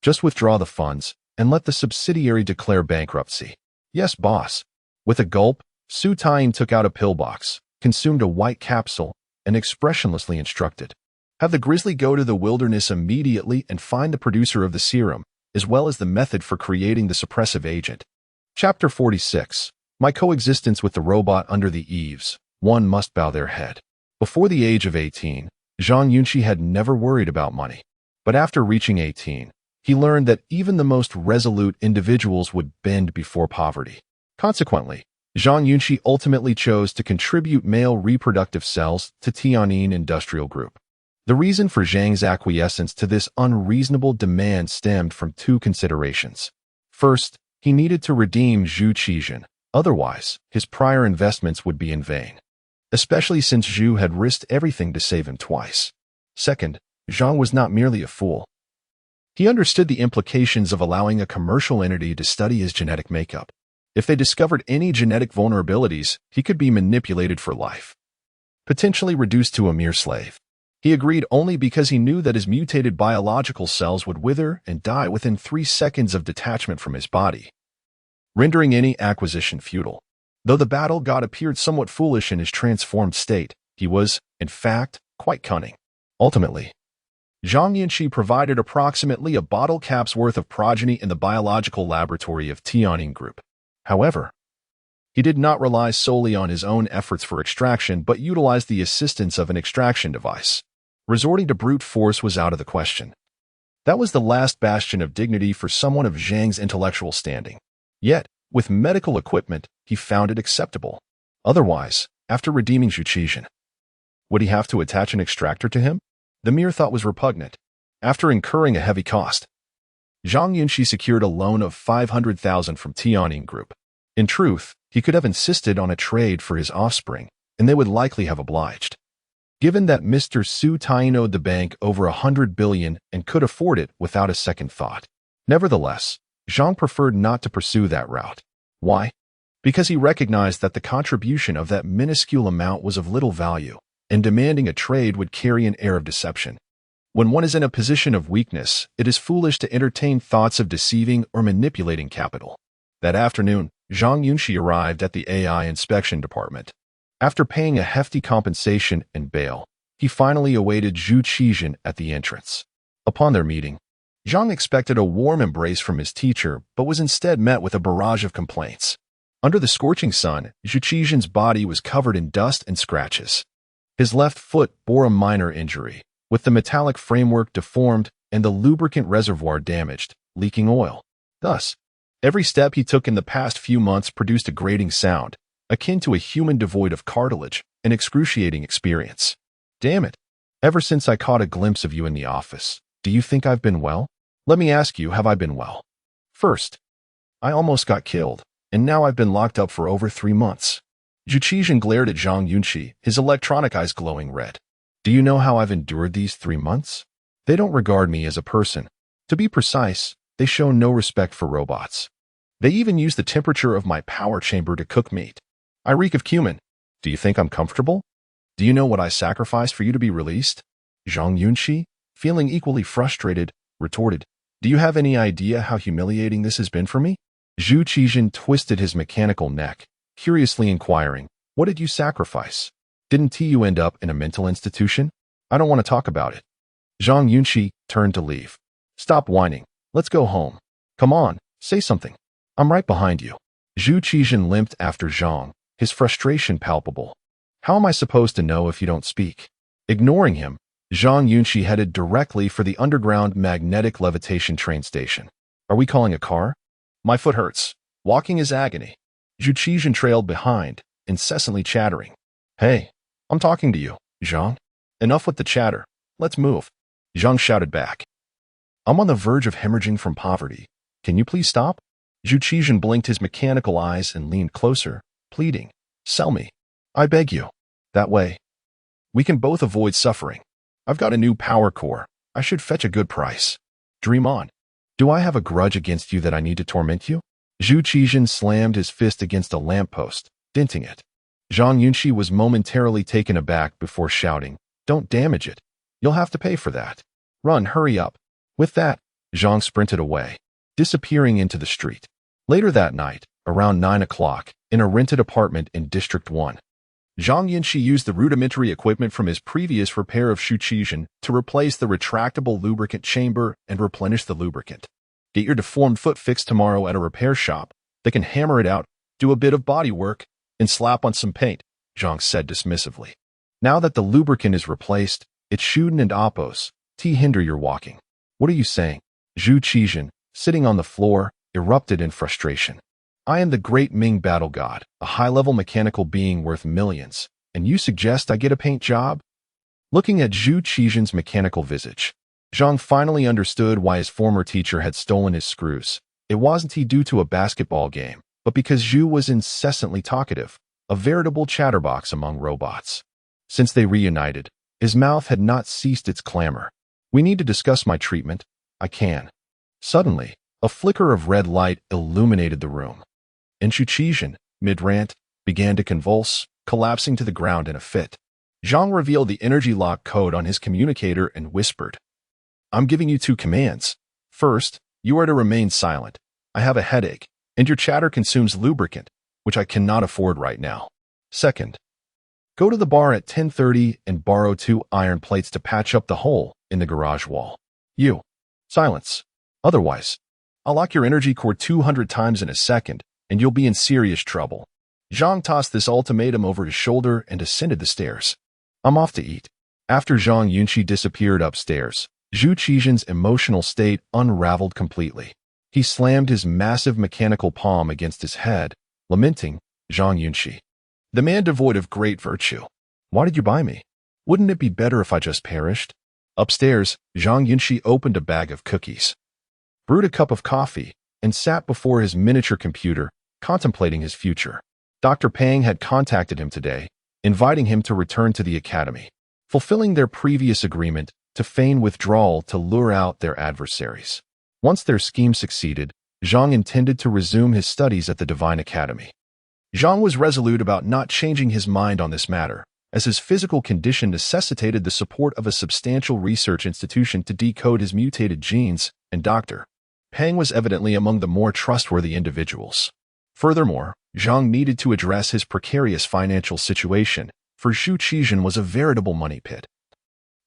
Just withdraw the funds and let the subsidiary declare bankruptcy. Yes, boss. With a gulp, Su Taiyin took out a pillbox, consumed a white capsule, and expressionlessly instructed, Have the grizzly go to the wilderness immediately and find the producer of the serum, as well as the method for creating the suppressive agent. Chapter 46. My coexistence with the robot under the eaves. One must bow their head. Before the age of 18, Zhang Yunxi had never worried about money. But after reaching 18, he learned that even the most resolute individuals would bend before poverty. Consequently, Zhang Yunxi ultimately chose to contribute male reproductive cells to Tianyin Industrial Group. The reason for Zhang's acquiescence to this unreasonable demand stemmed from two considerations. First, he needed to redeem Zhu Qizhen, otherwise, his prior investments would be in vain, especially since Zhu had risked everything to save him twice. Second, Zhang was not merely a fool. He understood the implications of allowing a commercial entity to study his genetic makeup. If they discovered any genetic vulnerabilities, he could be manipulated for life, potentially reduced to a mere slave. He agreed only because he knew that his mutated biological cells would wither and die within 3 seconds of detachment from his body, rendering any acquisition futile. Though the battle god appeared somewhat foolish in his transformed state, he was, in fact, quite cunning. Ultimately, Zhang Yunxi provided approximately a bottle cap's worth of progeny in the biological laboratory of Tianning Group. However, he did not rely solely on his own efforts for extraction but utilized the assistance of an extraction device. Resorting to brute force was out of the question. That was the last bastion of dignity for someone of Zhang's intellectual standing. Yet, with medical equipment, he found it acceptable. Otherwise, after redeeming Zhu Qixin, would he have to attach an extractor to him? The mere thought was repugnant. After incurring a heavy cost, Zhang Yunxi secured a loan of 500,000 from Tianning Group. In truth, he could have insisted on a trade for his offspring, and they would likely have obliged. Given that Mr. Su Taiyin owed the bank over 100 billion and could afford it without a second thought. Nevertheless, Zhang preferred not to pursue that route. Why? Because he recognized that the contribution of that minuscule amount was of little value, and demanding a trade would carry an air of deception. When one is in a position of weakness, it is foolish to entertain thoughts of deceiving or manipulating capital. That afternoon, Zhang Yunxi arrived at the AI inspection department. After paying a hefty compensation and bail, he finally awaited Zhu Qixin at the entrance. Upon their meeting, Zhang expected a warm embrace from his teacher, but was instead met with a barrage of complaints. Under the scorching sun, Zhu Qixin's body was covered in dust and scratches. His left foot bore a minor injury, with the metallic framework deformed and the lubricant reservoir damaged, leaking oil. Thus, every step he took in the past few months produced a grating sound, akin to a human devoid of cartilage, an excruciating experience. Damn it. Ever since I caught a glimpse of you in the office, do you think I've been well? Let me ask you, have I been well? First, I almost got killed, and now I've been locked up for over 3 months. Zhu Qixin glared at Zhang Yunxi, his electronic eyes glowing red. Do you know how I've endured these 3 months? They don't regard me as a person. To be precise, they show no respect for robots. They even use the temperature of my power chamber to cook meat. I reek of cumin. Do you think I'm comfortable? Do you know what I sacrificed for you to be released? Zhang Yunxi, feeling equally frustrated, retorted, Do you have any idea how humiliating this has been for me? Zhu Qixin twisted his mechanical neck, curiously inquiring, What did you sacrifice? Didn't you end up in a mental institution? I don't want to talk about it. Zhang Yunxi turned to leave. Stop whining. Let's go home. Come on, say something. I'm right behind you. Zhu Qixin limped after Zhang, his frustration palpable. How am I supposed to know if you don't speak? Ignoring him, Zhang Yunxi headed directly for the underground magnetic levitation train station. Are we calling a car? My foot hurts. Walking is agony. Zhu Qixin trailed behind, incessantly chattering. Hey, I'm talking to you, Zhang. Enough with the chatter. Let's move. Zhang shouted back. I'm on the verge of hemorrhaging from poverty. Can you please stop? Zhu Qixin blinked his mechanical eyes and leaned closer, pleading. Sell me. I beg you. That way, we can both avoid suffering. I've got a new power core. I should fetch a good price. Dream on. Do I have a grudge against you that I need to torment you? Zhu Qixin slammed his fist against a lamppost, denting it. Zhang Yunxi was momentarily taken aback before shouting, Don't damage it. You'll have to pay for that. Run, hurry up. With that, Zhang sprinted away, disappearing into the street. Later that night, around 9 o'clock, in a rented apartment in District 1, Zhang Yunxi used the rudimentary equipment from his previous repair of Zhu Qixin to replace the retractable lubricant chamber and replenish the lubricant. Get your deformed foot fixed tomorrow at a repair shop. They can hammer it out, do a bit of body work, and slap on some paint, Zhang said dismissively. Now that the lubricant is replaced, it shouldn't and oppose hinder your walking. What are you saying? Zhu Qixin, sitting on the floor, erupted in frustration. I am the great Ming battle god, a high-level mechanical being worth millions, and you suggest I get a paint job? Looking at Zhu Qixin's mechanical visage, Zhang finally understood why his former teacher had stolen his screws. It wasn't due to a basketball game, but because Zhu was incessantly talkative, a veritable chatterbox among robots. Since they reunited, his mouth had not ceased its clamor. We need to discuss my treatment. I can. Suddenly, a flicker of red light illuminated the room. And Zhu, mid-rant, began to convulse, collapsing to the ground in a fit. Zhang revealed the energy lock code on his communicator and whispered, I'm giving you 2 commands. First, you are to remain silent. I have a headache, and your chatter consumes lubricant, which I cannot afford right now. Second, go to the bar at 10:30 and borrow 2 iron plates to patch up the hole in the garage wall. You. Silence. Otherwise, I'll lock your energy cord 200 times in a second, and you'll be in serious trouble. Zhang tossed this ultimatum over his shoulder and ascended the stairs. I'm off to eat. After Zhang Yunxi disappeared upstairs, Zhu Qijian's emotional state unraveled completely. He slammed his massive mechanical palm against his head, lamenting, Zhang Yunxi, the man devoid of great virtue. Why did you buy me? Wouldn't it be better if I just perished? Upstairs, Zhang Yunxi opened a bag of cookies, brewed a cup of coffee, and sat before his miniature computer, contemplating his future. Dr. Pang had contacted him today, inviting him to return to the academy, fulfilling their previous agreement to feign withdrawal to lure out their adversaries. Once their scheme succeeded, Zhang intended to resume his studies at the Divine Academy. Zhang was resolute about not changing his mind on this matter, as his physical condition necessitated the support of a substantial research institution to decode his mutated genes, and Dr. Pang was evidently among the more trustworthy individuals. Furthermore, Zhang needed to address his precarious financial situation, for Zhu Qijian was a veritable money pit,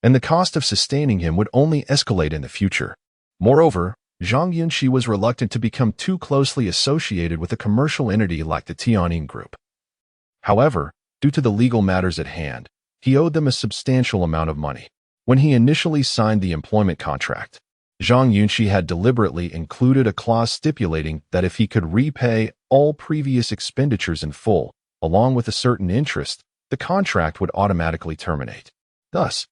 and the cost of sustaining him would only escalate in the future. Moreover, Zhang Yunxi was reluctant to become too closely associated with a commercial entity like the Tianyin Group. However, due to the legal matters at hand, he owed them a substantial amount of money. When he initially signed the employment contract, Zhang Yunxi had deliberately included a clause stipulating that if he could repay all previous expenditures in full, along with a certain interest, the contract would automatically terminate. Thus,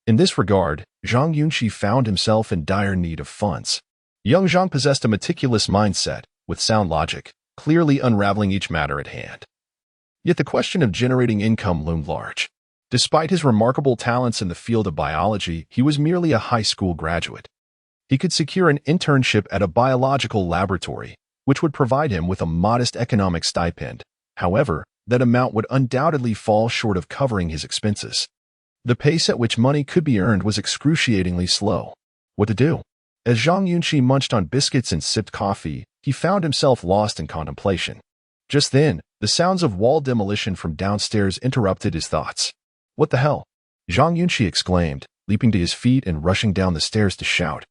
in this regard, Zhang Yunxi found himself in dire need of funds. Young Zhang possessed a meticulous mindset, with sound logic, clearly unraveling each matter at hand. Yet the question of generating income loomed large. Despite his remarkable talents in the field of biology, he was merely a high school graduate. He could secure an internship at a biological laboratory, which would provide him with a modest economic stipend. However, that amount would undoubtedly fall short of covering his expenses. The pace at which money could be earned was excruciatingly slow. What to do? As Zhang Yunxi munched on biscuits and sipped coffee, he found himself lost in contemplation. Just then, the sounds of wall demolition from downstairs interrupted his thoughts. What the hell? Zhang Yunxi exclaimed, leaping to his feet and rushing down the stairs to shout.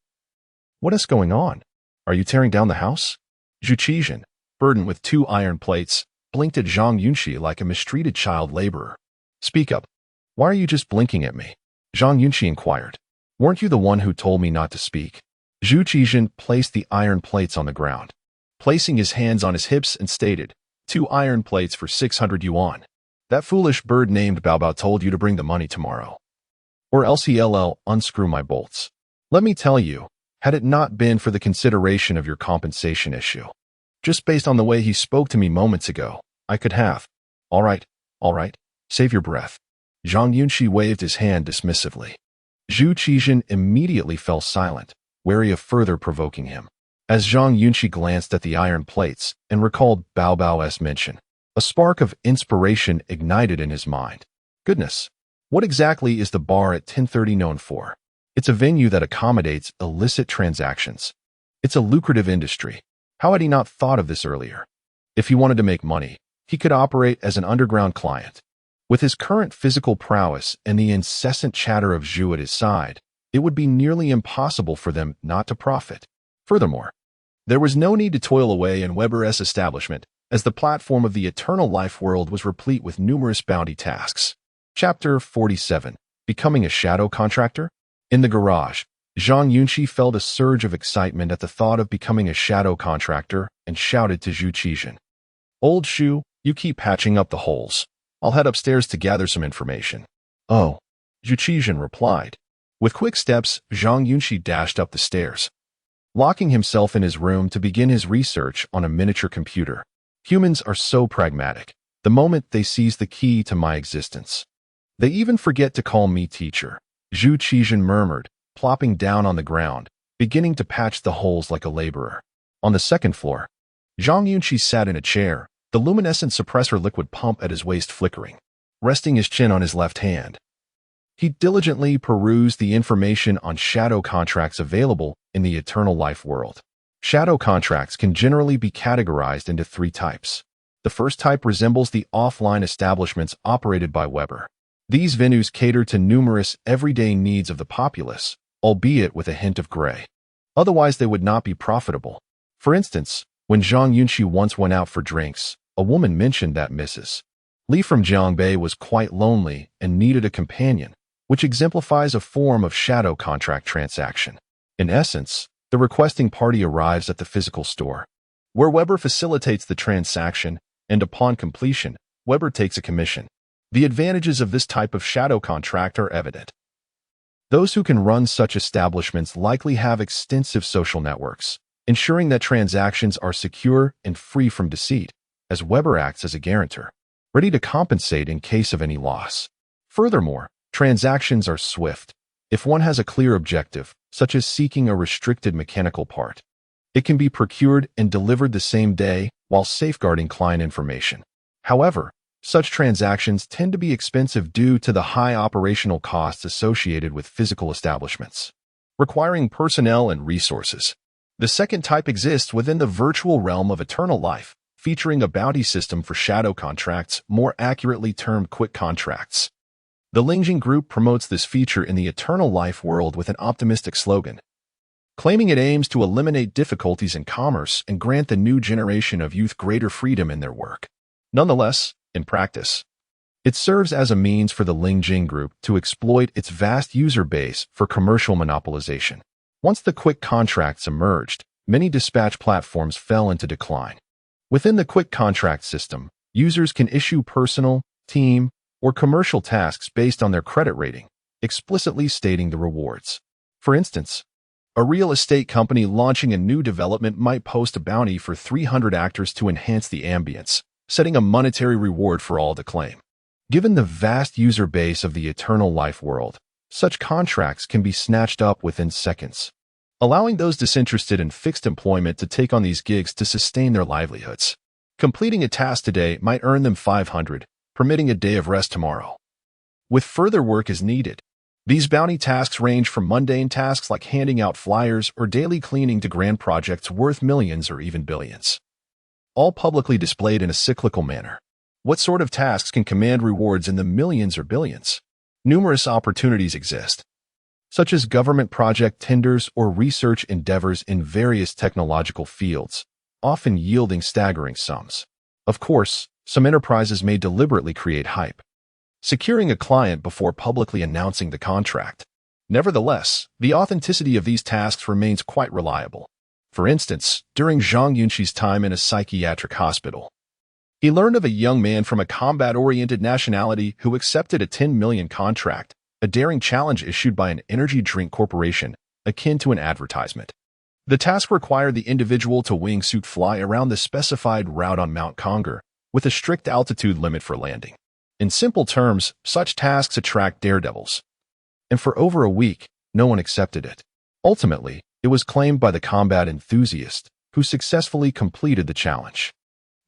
What is going on? Are you tearing down the house? Zhu Qijian, burdened with 2 iron plates, blinked at Zhang Yunxi like a mistreated child laborer. Speak up. Why are you just blinking at me? Zhang Yunxi inquired. Weren't you the one who told me not to speak? Zhu Qijian placed the iron plates on the ground, placing his hands on his hips and stated, 2 iron plates for 600 yuan. That foolish bird named Baobao told you to bring the money tomorrow. Or else he'll unscrew my bolts. Let me tell you, had it not been for the consideration of your compensation issue, just based on the way he spoke to me moments ago, I could have. All right, save your breath. Zhang Yunxi waved his hand dismissively. Zhu Qijian immediately fell silent, wary of further provoking him. As Zhang Yunxi glanced at the iron plates and recalled Baobao's mention, a spark of inspiration ignited in his mind. Goodness, what exactly is the bar at 10:30 known for? It's a venue that accommodates illicit transactions. It's a lucrative industry. How had he not thought of this earlier? If he wanted to make money, he could operate as an underground client. With his current physical prowess and the incessant chatter of Zhu at his side, it would be nearly impossible for them not to profit. Furthermore, there was no need to toil away in Weber's establishment, as the platform of the eternal life world was replete with numerous bounty tasks. Chapter 47. Becoming a shadow contractor? In the garage, Zhang Yunxi felt a surge of excitement at the thought of becoming a shadow contractor and shouted to Zhu Qijian. Old Zhu, you keep patching up the holes. I'll head upstairs to gather some information. Oh, Zhu Qijian replied. With quick steps, Zhang Yunxi dashed up the stairs, locking himself in his room to begin his research on a miniature computer. Humans are so pragmatic. The moment they seize the key to my existence, they even forget to call me teacher, Zhu Qijian murmured, plopping down on the ground, beginning to patch the holes like a laborer. On the second floor, Zhang Yunxi sat in a chair, the luminescent suppressor liquid pump at his waist flickering, resting his chin on his left hand. He diligently perused the information on shadow contracts available in the eternal life world. Shadow contracts can generally be categorized into three types. The first type resembles the offline establishments operated by Weber. These venues cater to numerous everyday needs of the populace, albeit with a hint of gray. Otherwise, they would not be profitable. For instance, when Zhang Yunxi once went out for drinks, a woman mentioned that Mrs. Li from Jiangbei was quite lonely and needed a companion, which exemplifies a form of shadow contract transaction. In essence, the requesting party arrives at the physical store, where Weber facilitates the transaction, and upon completion, Weber takes a commission. The advantages of this type of shadow contract are evident. Those who can run such establishments likely have extensive social networks, ensuring that transactions are secure and free from deceit, as Weber acts as a guarantor, ready to compensate in case of any loss. Furthermore, transactions are swift. If one has a clear objective, such as seeking a restricted mechanical part, it can be procured and delivered the same day while safeguarding client information. However, such transactions tend to be expensive due to the high operational costs associated with physical establishments, requiring personnel and resources. The second type exists within the virtual realm of eternal life, featuring a bounty system for shadow contracts, more accurately termed quick contracts. The Lingjing Group promotes this feature in the eternal life world with an optimistic slogan, claiming it aims to eliminate difficulties in commerce and grant the new generation of youth greater freedom in their work. Nonetheless, in practice, it serves as a means for the Lingjing Group to exploit its vast user base for commercial monopolization. Once the quick contracts emerged, many dispatch platforms fell into decline. Within the quick contract system, users can issue personal, team, or commercial tasks based on their credit rating, explicitly stating the rewards. For instance, a real estate company launching a new development might post a bounty for 300 actors to enhance the ambience, setting a monetary reward for all to claim. Given the vast user base of the eternal life world, such contracts can be snatched up within seconds, allowing those disinterested in fixed employment to take on these gigs to sustain their livelihoods. Completing a task today might earn them 500, permitting a day of rest tomorrow. With further work as needed, these bounty tasks range from mundane tasks like handing out flyers or daily cleaning to grand projects worth millions or even billions, all publicly displayed in a cyclical manner. What sort of tasks can command rewards in the millions or billions? Numerous opportunities exist, such as government project tenders or research endeavors in various technological fields, often yielding staggering sums. Of course, some enterprises may deliberately create hype, securing a client before publicly announcing the contract. Nevertheless, the authenticity of these tasks remains quite reliable. For instance, during Zhang Yunxi's time in a psychiatric hospital, he learned of a young man from a combat-oriented nationality who accepted a 10 million contract, a daring challenge issued by an energy drink corporation, akin to an advertisement. The task required the individual to wingsuit fly around the specified route on Mount Conger, with a strict altitude limit for landing. In simple terms, such tasks attract daredevils. And for over a week, no one accepted it. Ultimately, it was claimed by the combat enthusiast, who successfully completed the challenge.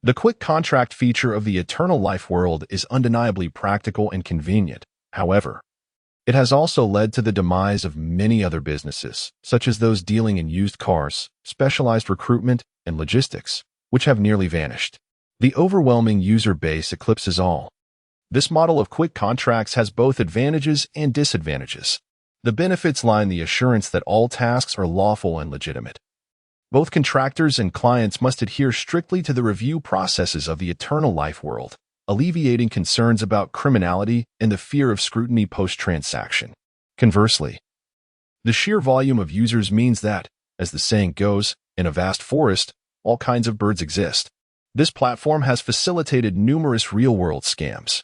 The quick contract feature of the eternal life world is undeniably practical and convenient. However, it has also led to the demise of many other businesses, such as those dealing in used cars, specialized recruitment, and logistics, which have nearly vanished. The overwhelming user base eclipses all. This model of quick contracts has both advantages and disadvantages. The benefits lie in the assurance that all tasks are lawful and legitimate. Both contractors and clients must adhere strictly to the review processes of the eternal life world, alleviating concerns about criminality and the fear of scrutiny post-transaction. Conversely, the sheer volume of users means that, as the saying goes, in a vast forest, all kinds of birds exist. This platform has facilitated numerous real-world scams,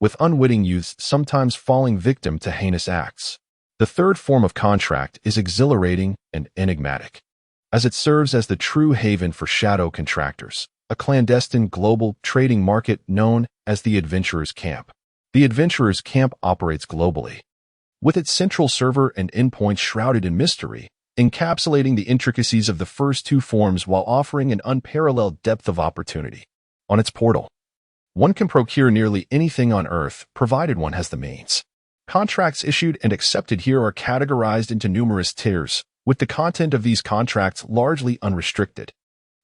with unwitting youths sometimes falling victim to heinous acts. The third form of contract is exhilarating and enigmatic, as it serves as the true haven for shadow contractors, a clandestine global trading market known as the Adventurers Camp. The Adventurers Camp operates globally, with its central server and endpoints shrouded in mystery, encapsulating the intricacies of the first two forms while offering an unparalleled depth of opportunity. On its portal, one can procure nearly anything on Earth, provided one has the means. Contracts issued and accepted here are categorized into numerous tiers, with the content of these contracts largely unrestricted.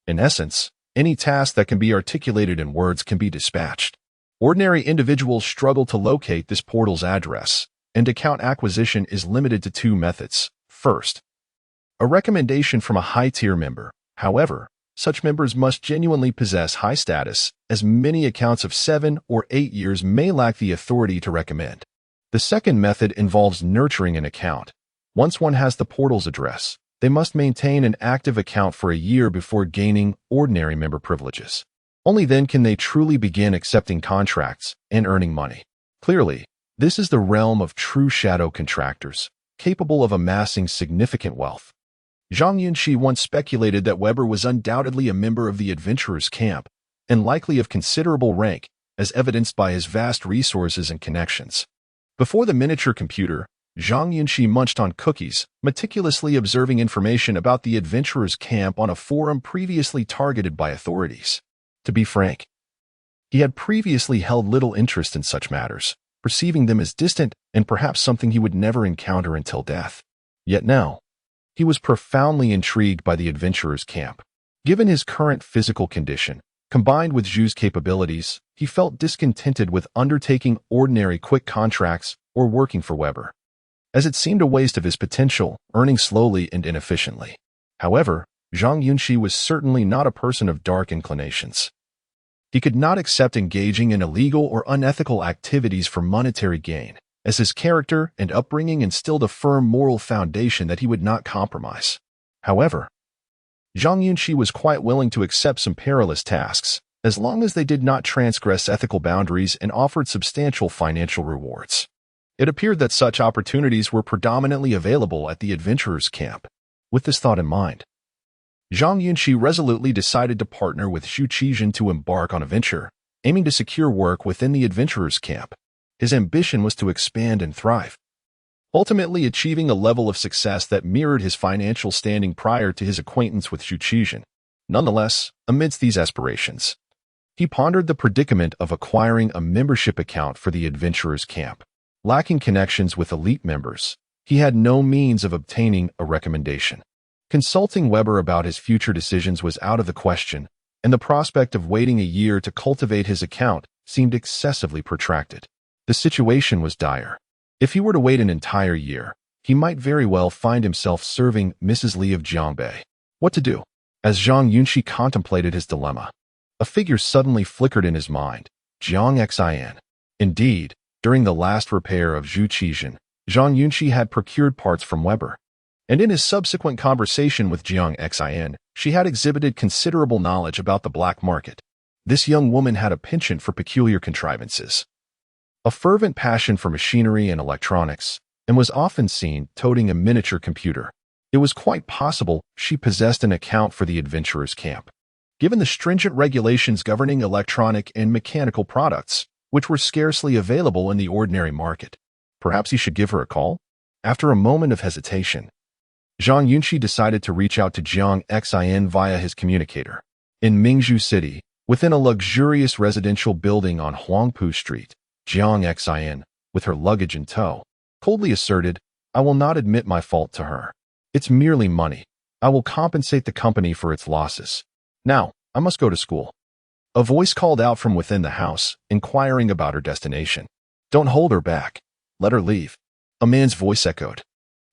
In essence, any task that can be articulated in words can be dispatched. Ordinary individuals struggle to locate this portal's address, and account acquisition is limited to two methods. First, a recommendation from a high-tier member. However, such members must genuinely possess high status, as many accounts of 7 or 8 years may lack the authority to recommend. The second method involves nurturing an account. Once one has the portal's address, they must maintain an active account for a year before gaining ordinary member privileges. Only then can they truly begin accepting contracts and earning money. Clearly, this is the realm of true shadow contractors, capable of amassing significant wealth. Zhang Yunxi once speculated that Weber was undoubtedly a member of the adventurers' camp, and likely of considerable rank, as evidenced by his vast resources and connections. Before the miniature computer, Zhang Yunxi munched on cookies, meticulously observing information about the adventurers' camp on a forum previously targeted by authorities. To be frank, he had previously held little interest in such matters, perceiving them as distant and perhaps something he would never encounter until death. Yet now, he was profoundly intrigued by the adventurers' camp. Given his current physical condition, combined with Zhu's capabilities, he felt discontented with undertaking ordinary quick contracts or working for Weber, as it seemed a waste of his potential, earning slowly and inefficiently. However, Zhang Yunxi was certainly not a person of dark inclinations. He could not accept engaging in illegal or unethical activities for monetary gain, as his character and upbringing instilled a firm moral foundation that he would not compromise. However, Zhang Yunxi was quite willing to accept some perilous tasks, as long as they did not transgress ethical boundaries and offered substantial financial rewards. It appeared that such opportunities were predominantly available at the adventurers' camp. With this thought in mind, Zhang Yunxi resolutely decided to partner with Zhu Qizhen to embark on a venture, aiming to secure work within the adventurers' camp. His ambition was to expand and thrive, ultimately achieving a level of success that mirrored his financial standing prior to his acquaintance with Zhu Qizhen. Nonetheless, amidst these aspirations, he pondered the predicament of acquiring a membership account for the adventurers' camp. Lacking connections with elite members, he had no means of obtaining a recommendation. Consulting Weber about his future decisions was out of the question, and the prospect of waiting a year to cultivate his account seemed excessively protracted. The situation was dire. If he were to wait an entire year, he might very well find himself serving Mrs. Li of Jiangbei. What to do? As Zhang Yunxi contemplated his dilemma, a figure suddenly flickered in his mind: Zhang Xin. Indeed, during the last repair of Zhu Qizhen, Zhang Yunxi had procured parts from Weber, and in his subsequent conversation with Zhang Xin, she had exhibited considerable knowledge about the black market. This young woman had a penchant for peculiar contrivances, a fervent passion for machinery and electronics, and was often seen toting a miniature computer. It was quite possible she possessed an account for the adventurers' camp. Given the stringent regulations governing electronic and mechanical products, which were scarcely available in the ordinary market, perhaps he should give her a call? After a moment of hesitation, Zhang Yunxi decided to reach out to Zhang Xin via his communicator. In Mingzhu City, within a luxurious residential building on Huangpu Street, Zhang Xin, with her luggage in tow, coldly asserted, "I will not admit my fault to her. It's merely money. I will compensate the company for its losses. Now, I must go to school." A voice called out from within the house, inquiring about her destination. "Don't hold her back. Let her leave." A man's voice echoed.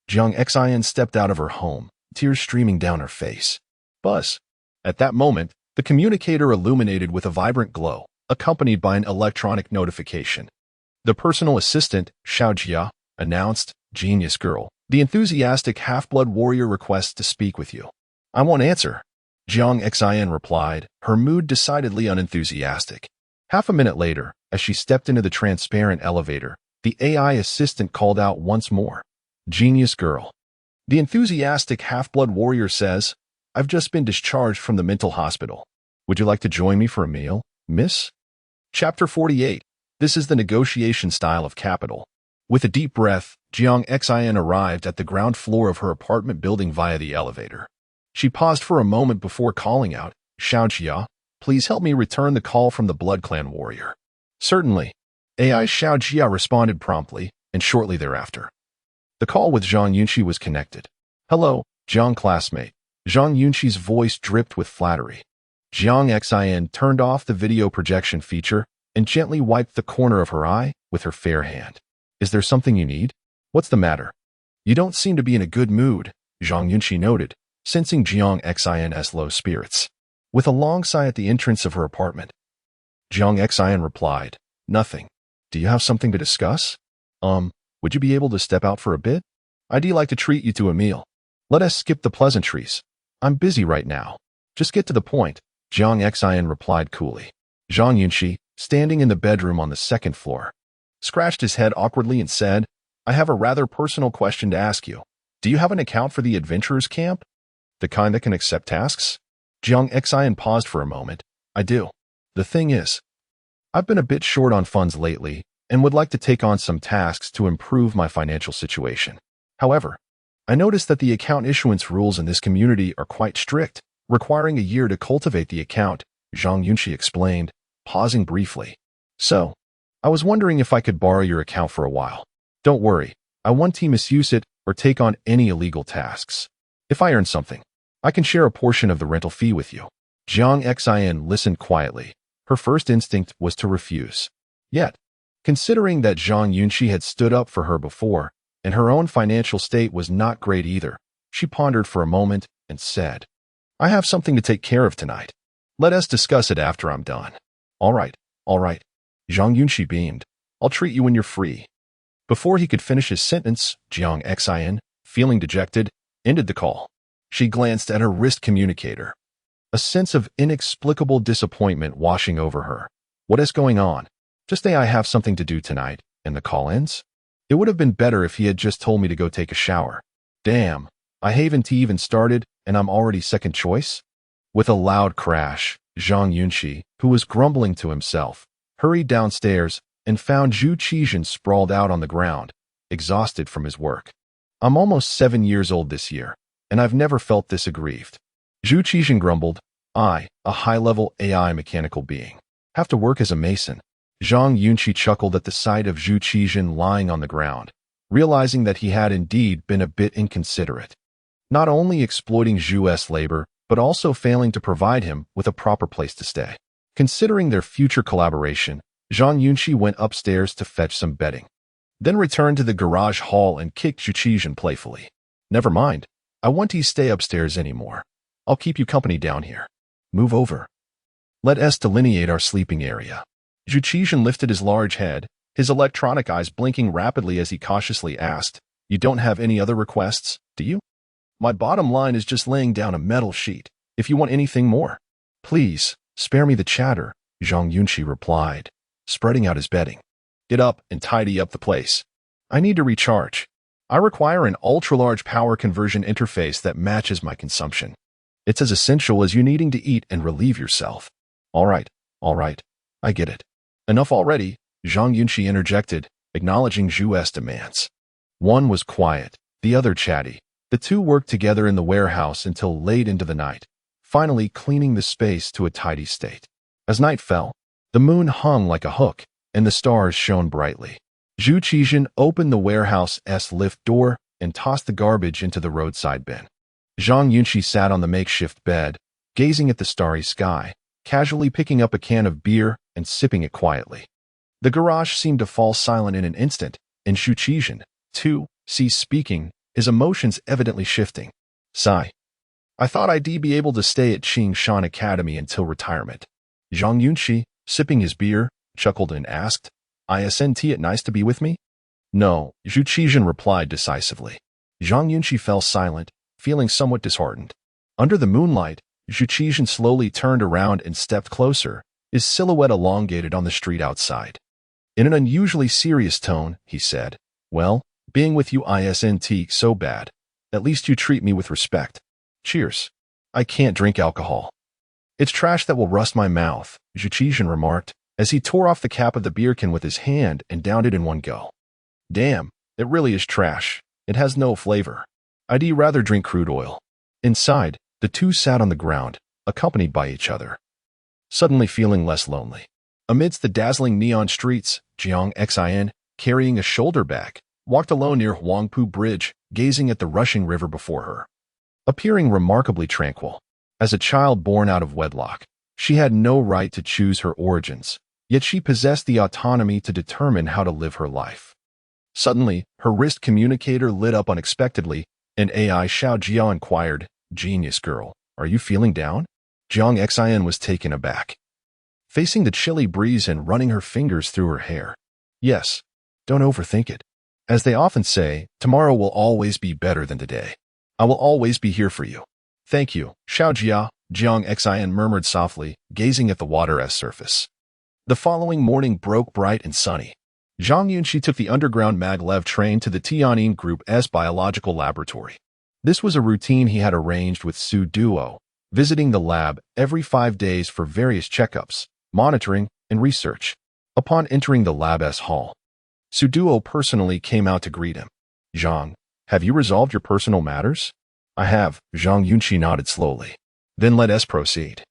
Zhang Xin stepped out of her home, tears streaming down her face. Buzz. At that moment, the communicator illuminated with a vibrant glow, accompanied by an electronic notification. The personal assistant, Xiao Jia, announced, "Genius girl, the enthusiastic half-blood warrior requests to speak with you." "I won't answer," Zhang Xin replied, her mood decidedly unenthusiastic. Half a minute later, as she stepped into the transparent elevator, the AI assistant called out once more, "Genius girl. The enthusiastic half-blood warrior says, I've just been discharged from the mental hospital. Would you like to join me for a meal, miss?" Chapter 48. This is the negotiation style of capital. With a deep breath, Jiang Xin arrived at the ground floor of her apartment building via the elevator. She paused for a moment before calling out, "Xiaojia, please help me return the call from the Blood Clan warrior." "Certainly." AI Xiaojia responded promptly, and shortly thereafter, the call with Zhang Yunxi was connected. "Hello, Jiang classmate." Zhang Yunxi's voice dripped with flattery. Jiang Xin turned off the video projection feature and gently wiped the corner of her eye with her fair hand. "Is there something you need? What's the matter? You don't seem to be in a good mood," Zhang Yunxi noted, sensing Jiang Xin's low spirits. With a long sigh at the entrance of her apartment, Jiang Xin replied, "Nothing. Do you have something to discuss? Would you be able to step out for a bit? I'd like to treat you to a meal. Let us skip the pleasantries. I'm busy right now. Just get to the point," Jiang Xin replied coolly. Zhang Yunxi, standing in the bedroom on the second floor, scratched his head awkwardly and said, "I have a rather personal question to ask you. Do you have an account for the adventurers camp? The kind that can accept tasks?" Jiang Xin paused for a moment. "I do. The thing is, I've been a bit short on funds lately and would like to take on some tasks to improve my financial situation. However, I noticed that the account issuance rules in this community are quite strict, requiring a year to cultivate the account," Zhang Yunxi explained, pausing briefly. "So, I was wondering if I could borrow your account for a while. Don't worry, I won't misuse it or take on any illegal tasks. If I earn something, I can share a portion of the rental fee with you." Jiang Xin listened quietly. Her first instinct was to refuse. Yet, considering that Zhang Yunxi had stood up for her before, and her own financial state was not great either, she pondered for a moment and said, "I have something to take care of tonight. Let us discuss it after I'm done." All right. Zhang Yunxi beamed. "I'll treat you when you're free." Before he could finish his sentence, Jiang Xin, feeling dejected, ended the call. She glanced at her wrist communicator, a sense of inexplicable disappointment washing over her. What is going on? Just say I have something to do tonight, and the call ends? It would have been better if he had just told me to go take a shower. Damn, I haven't even started, and I'm already second choice? With a loud crash, Zhang Yunxi, who was grumbling to himself, hurried downstairs and found Zhu Qizhen sprawled out on the ground, exhausted from his work. "I'm almost 7 years old this year, and I've never felt this aggrieved." Zhu Qizhen grumbled, "I, a high-level AI mechanical being, have to work as a mason." Zhang Yunxi chuckled at the sight of Zhu Qizhen lying on the ground, realizing that he had indeed been a bit inconsiderate, not only exploiting Zhu's labor, but also failing to provide him with a proper place to stay. Considering their future collaboration, Zhang Yunxi went upstairs to fetch some bedding, then returned to the garage hall and kicked Zhu Qizhen playfully. "Never mind, I won't stay upstairs anymore. I'll keep you company down here. Move over. Let us delineate our sleeping area." Zhu Qizhen lifted his large head, his electronic eyes blinking rapidly as he cautiously asked, "You don't have any other requests, do you? My bottom line is just laying down a metal sheet. If you want anything more, please, spare me the chatter," Zhang Yunxi replied, spreading out his bedding. "Get up and tidy up the place. I need to recharge. I require an ultra-large power conversion interface that matches my consumption. It's as essential as you needing to eat and relieve yourself." All right, I get it. Enough already," Zhang Yunxi interjected, acknowledging Zhu's demands. One was quiet, the other chatty. The two worked together in the warehouse until late into the night, finally cleaning the space to a tidy state. As night fell, the moon hung like a hook, and the stars shone brightly. Zhu Qizhen opened the warehouse's lift door and tossed the garbage into the roadside bin. Zhang Yunxi sat on the makeshift bed, gazing at the starry sky, casually picking up a can of beer and sipping it quietly. The garage seemed to fall silent in an instant, and Zhu Qizhen, too, ceased speaking, his emotions evidently shifting. Sigh. "I thought I'd be able to stay at Qing Shan Academy until retirement." Zhang Yunxi, sipping his beer, chuckled and asked, "Isn't it nice to be with me?" "No," Zhu Qizhen replied decisively. Zhang Yunxi fell silent, feeling somewhat disheartened. Under the moonlight, Zhu Qizhen slowly turned around and stepped closer, his silhouette elongated on the street outside. In an unusually serious tone, he said, "Well, being with you isn't so bad. At least you treat me with respect. Cheers." "I can't drink alcohol. It's trash that will rust my mouth," Zhu Qizhen remarked, as he tore off the cap of the beer can with his hand and downed it in one go. Damn, it really is trash. It has no flavor. I'd rather drink crude oil. Inside, the two sat on the ground, accompanied by each other, suddenly feeling less lonely. Amidst the dazzling neon streets, Zhang Yunxi, carrying a shoulder bag, walked alone near Huangpu Bridge, gazing at the rushing river before her. Appearing remarkably tranquil. As a child born out of wedlock, she had no right to choose her origins, yet she possessed the autonomy to determine how to live her life. Suddenly, her wrist communicator lit up unexpectedly, and AI Xiao Jia inquired, "Genius girl, are you feeling down?" Zhang Yunxi was taken aback, facing the chilly breeze and running her fingers through her hair. "Yes, don't overthink it. As they often say, tomorrow will always be better than today. I will always be here for you." "Thank you, Xiao Jia," Zhang Yunxi murmured softly, gazing at the water's surface. The following morning broke bright and sunny. Zhang Yunxi took the underground maglev train to the Tianyin Group's biological laboratory. This was a routine he had arranged with Su Duo, visiting the lab every 5 days for various checkups, monitoring, and research. Upon entering the lab's hall, Su Duo personally came out to greet him. "Zhang, have you resolved your personal matters?" "I have," Zhang Yunxi nodded slowly. "Then let us proceed."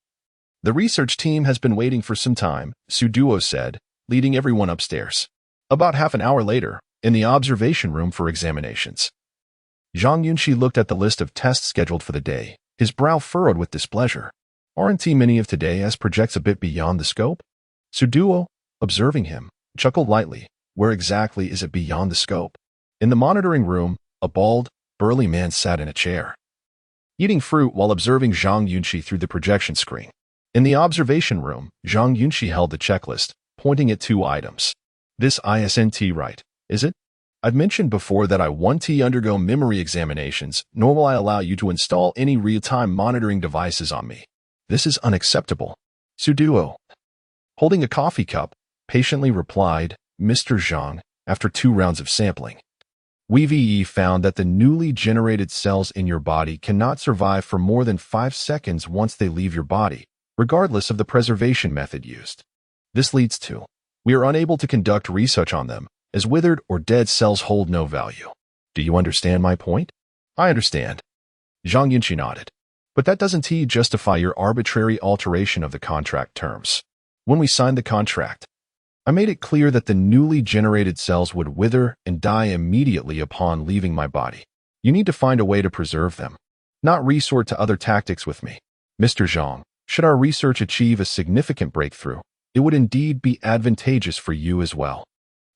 "The research team has been waiting for some time," Su Duo said, leading everyone upstairs. About half an hour later, in the observation room for examinations, Zhang Yunxi looked at the list of tests scheduled for the day, his brow furrowed with displeasure. "Aren't many of today's projects a bit beyond the scope?" Su Duo, observing him, chuckled lightly. "Where exactly is it beyond the scope?" In the monitoring room, a bald, burly man sat in a chair, eating fruit while observing Zhang Yunxi through the projection screen. In the observation room, Zhang Yunxi held the checklist, pointing at 2 items. "This isn't right, is it? I've mentioned before that I want to undergo memory examinations, nor will I allow you to install any real-time monitoring devices on me. This is unacceptable." Su Duo, holding a coffee cup, patiently replied, "Mr. Zhang, after 2 rounds of sampling, we've found that the newly generated cells in your body cannot survive for more than 5 seconds once they leave your body, regardless of the preservation method used. This leads to, we are unable to conduct research on them, as withered or dead cells hold no value. Do you understand my point?" "I understand." Zhang Yunxi nodded. "But that doesn't justify your arbitrary alteration of the contract terms. When we signed the contract, I made it clear that the newly generated cells would wither and die immediately upon leaving my body. You need to find a way to preserve them, not resort to other tactics with me. Mr. Zhang, should our research achieve a significant breakthrough, it would indeed be advantageous for you as well.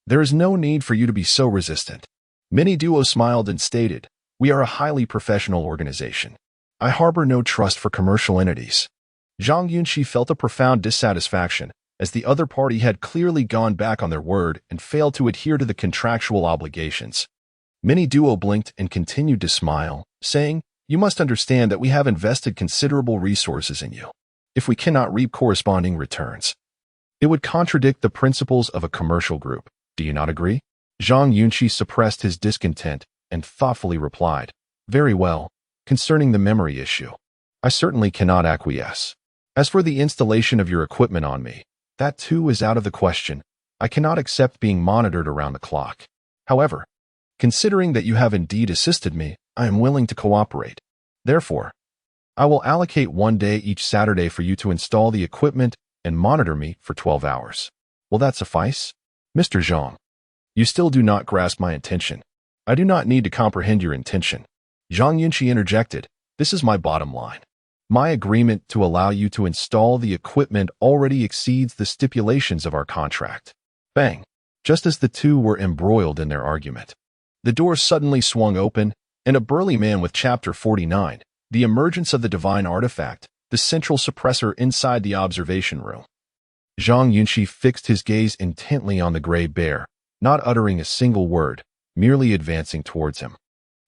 There is no need for you to be so resistant." Mini Duo smiled and stated, "We are a highly professional organization. I harbor no trust for commercial entities." Zhang Yunxi felt a profound dissatisfaction, as the other party had clearly gone back on their word and failed to adhere to the contractual obligations. Mini Duo blinked and continued to smile, saying, "You must understand that we have invested considerable resources in you. If we cannot reap corresponding returns, it would contradict the principles of a commercial group. Do you not agree?" Zhang Yunxi suppressed his discontent and thoughtfully replied, "Very well. Concerning the memory issue, I certainly cannot acquiesce. As for the installation of your equipment on me, that too is out of the question. I cannot accept being monitored around the clock. However, considering that you have indeed assisted me, I am willing to cooperate. Therefore, I will allocate 1 day each Saturday for you to install the equipment and monitor me for 12 hours. Will that suffice?" "Mr. Zhang, you still do not grasp my intention." "I do not need to comprehend your intention." Zhang Yunxi interjected, "This is my bottom line. My agreement to allow you to install the equipment already exceeds the stipulations of our contract." Bang! Just as the two were embroiled in their argument, the door suddenly swung open, and a burly man with Chapter 49, the emergence of the divine artifact, the central suppressor inside the observation room. Zhang Yunxi fixed his gaze intently on the gray bear, not uttering a single word, merely advancing towards him.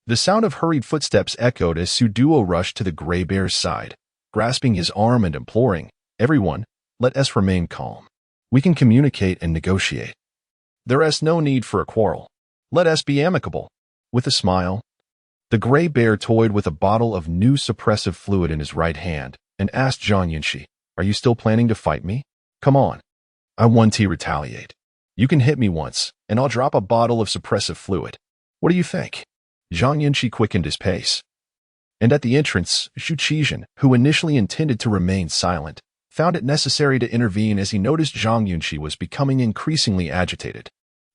The sound of hurried footsteps echoed as Su Duo rushed to the gray bear's side, grasping his arm and imploring, "Everyone, let us remain calm. We can communicate and negotiate. There is no need for a quarrel. Let us be amicable." With a smile, the gray bear toyed with a bottle of new suppressive fluid in his right hand and asked Zhang Yunxi, "Are you still planning to fight me? Come on. I want to retaliate." You can hit me once, and I'll drop a bottle of suppressive fluid. What do you think? Zhang Yunxi quickened his pace. And at the entrance, Zhu Qizhen, who initially intended to remain silent, found it necessary to intervene as he noticed Zhang Yunxi was becoming increasingly agitated.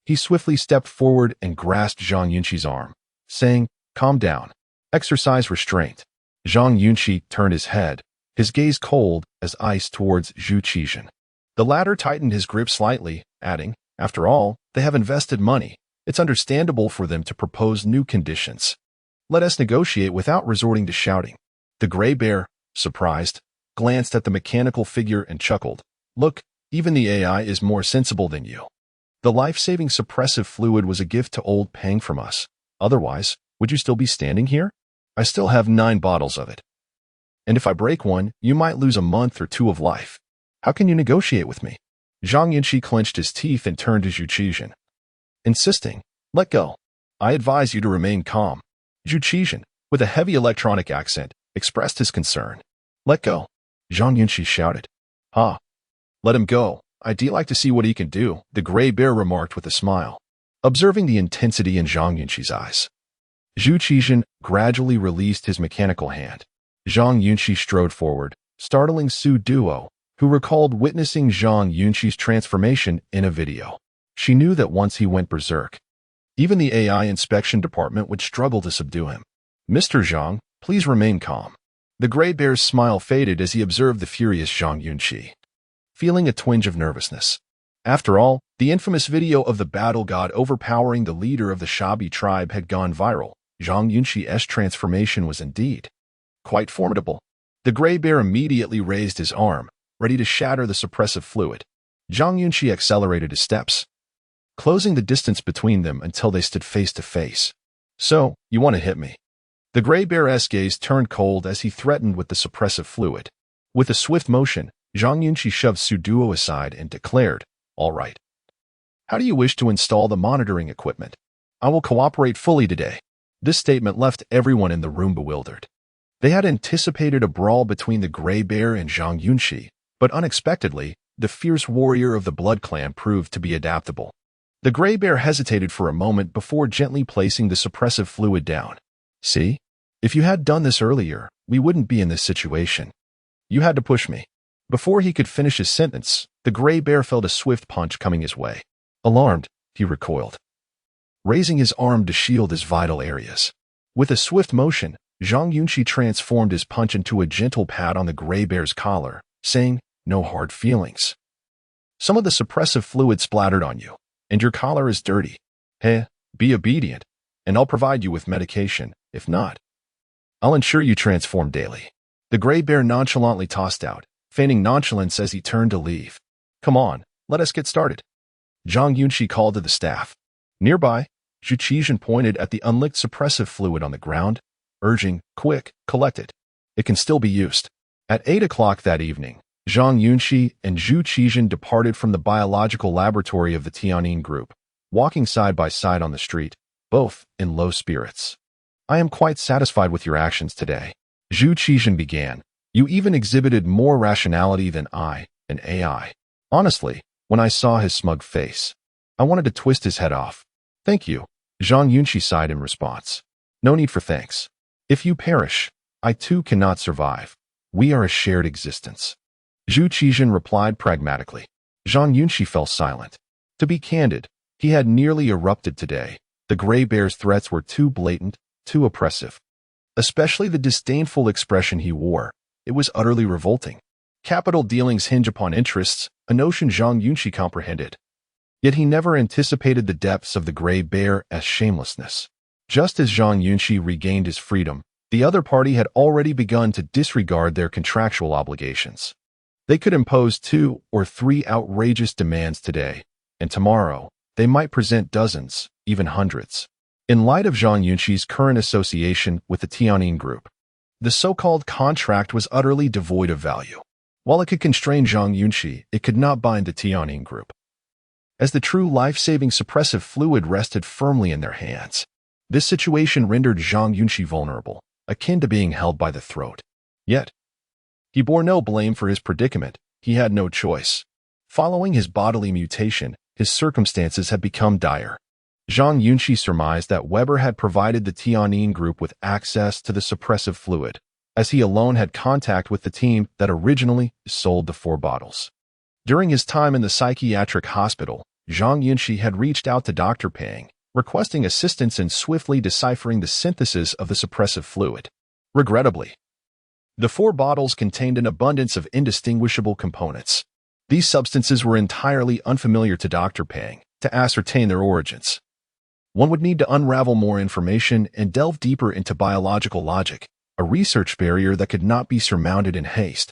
He swiftly stepped forward and grasped Zhang Yunxi's arm, saying, "Calm down. Exercise restraint." Zhang Yunxi turned his head, his gaze cold as ice towards Zhu Qizhen. The latter tightened his grip slightly, adding, "After all, they have invested money. It's understandable for them to propose new conditions. Let us negotiate without resorting to shouting." The gray bear, surprised, glanced at the mechanical figure and chuckled. "Look, even the AI is more sensible than you. The life-saving suppressive fluid was a gift to old Peng from us. Otherwise, would you still be standing here? I still have 9 bottles of it. And if I break one, you might lose a month or 2 of life. How can you negotiate with me?" Zhang Yunxi clenched his teeth and turned to Zhu Qizhen, insisting, "Let go. I advise you to remain calm." Zhu Qizhen, with a heavy electronic accent, expressed his concern. "Let go," Zhang Yunxi shouted. "Ha! Let him go. I'd like to see what he can do," the gray bear remarked with a smile, observing the intensity in Zhang Yunxi's eyes. Zhu Qizhen gradually released his mechanical hand. Zhang Yunxi strode forward, startling Su Duo, who recalled witnessing Zhang Yunxi's transformation in a video. She knew that once he went berserk, even the AI inspection department would struggle to subdue him. "Mr. Zhang, please remain calm." The gray bear's smile faded as he observed the furious Zhang Yunxi, feeling a twinge of nervousness. After all, the infamous video of the battle god overpowering the leader of the Shabi tribe had gone viral. Zhang Yunxi's transformation was indeed quite formidable. The gray bear immediately raised his arm, ready to shatter the suppressive fluid. Zhang Yunxi accelerated his steps, closing the distance between them until they stood face to face. "So, you want to hit me?" The gray bear's gaze turned cold as he threatened with the suppressive fluid. With a swift motion, Zhang Yunxi shoved Su Duo aside and declared, "All right. How do you wish to install the monitoring equipment? I will cooperate fully today." This statement left everyone in the room bewildered. They had anticipated a brawl between the gray bear and Zhang Yunxi, but unexpectedly, the fierce warrior of the Blood Clan proved to be adaptable. The gray bear hesitated for a moment before gently placing the suppressive fluid down. "See? If you had done this earlier, we wouldn't be in this situation. You had to push me." Before he could finish his sentence, the gray bear felt a swift punch coming his way. Alarmed, he recoiled, raising his arm to shield his vital areas. With a swift motion, Zhang Yunxi transformed his punch into a gentle pat on the gray bear's collar, saying, "No hard feelings. Some of the suppressive fluid splattered on you, and your collar is dirty. Hey, be obedient, and I'll provide you with medication. If not, I'll ensure you transform daily." The gray bear nonchalantly tossed out, feigning nonchalance as he turned to leave. "Come on, let us get started." Zhang Yunxi called to the staff. Nearby, Zhu Qizhen pointed at the unlicked suppressive fluid on the ground, urging, "Quick, collect it. It can still be used." At 8 o'clock that evening, Zhang Yunxi and Zhu Qizhen departed from the biological laboratory of the Tianyin group, walking side by side on the street, both in low spirits. "I am quite satisfied with your actions today," Zhu Qizhen began. "You even exhibited more rationality than I, an AI. Honestly, when I saw his smug face, I wanted to twist his head off." "Thank you," Zhang Yunxi sighed in response. "No need for thanks. If you perish, I too cannot survive. We are a shared existence." Zhu Qizhen replied pragmatically. Zhang Yunxi fell silent. To be candid, he had nearly erupted today. The gray bear's threats were too blatant, too oppressive. Especially the disdainful expression he wore. It was utterly revolting. Capital dealings hinge upon interests, a notion Zhang Yunxi comprehended. Yet he never anticipated the depths of the gray bear's shamelessness. Just as Zhang Yunxi regained his freedom, the other party had already begun to disregard their contractual obligations. They could impose 2 or 3 outrageous demands today, and tomorrow they might present dozens, even hundreds. In light of Zhang Yunxi's current association with the Tianyin group, the so-called contract was utterly devoid of value. While it could constrain Zhang Yunxi, it could not bind the Tianyin group, as the true life-saving suppressive fluid rested firmly in their hands. This situation rendered Zhang Yunxi vulnerable, akin to being held by the throat. Yet, he bore no blame for his predicament. He had no choice. Following his bodily mutation, his circumstances had become dire. Zhang Yunxi surmised that Weber had provided the Tianyin group with access to the suppressive fluid, as he alone had contact with the team that originally sold the 4 bottles. During his time in the psychiatric hospital, Zhang Yunxi had reached out to Dr. Peng, requesting assistance in swiftly deciphering the synthesis of the suppressive fluid. Regrettably, the 4 bottles contained an abundance of indistinguishable components. These substances were entirely unfamiliar to Dr. Peng. To ascertain their origins, one would need to unravel more information and delve deeper into biological logic, a research barrier that could not be surmounted in haste.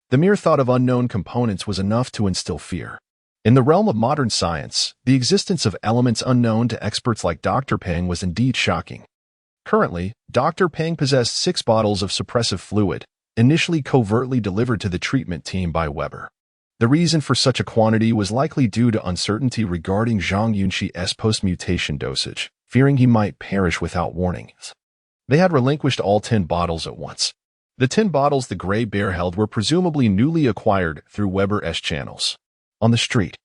The mere thought of unknown components was enough to instill fear. In the realm of modern science, the existence of elements unknown to experts like Dr. Peng was indeed shocking. Currently, Dr. Peng possessed 6 bottles of suppressive fluid, initially covertly delivered to the treatment team by Weber. The reason for such a quantity was likely due to uncertainty regarding Zhang Yunxi's post-mutation dosage, fearing he might perish without warning. They had relinquished all 10 bottles at once. The 10 bottles the Grey Bear held were presumably newly acquired through Weber's channels. On the street,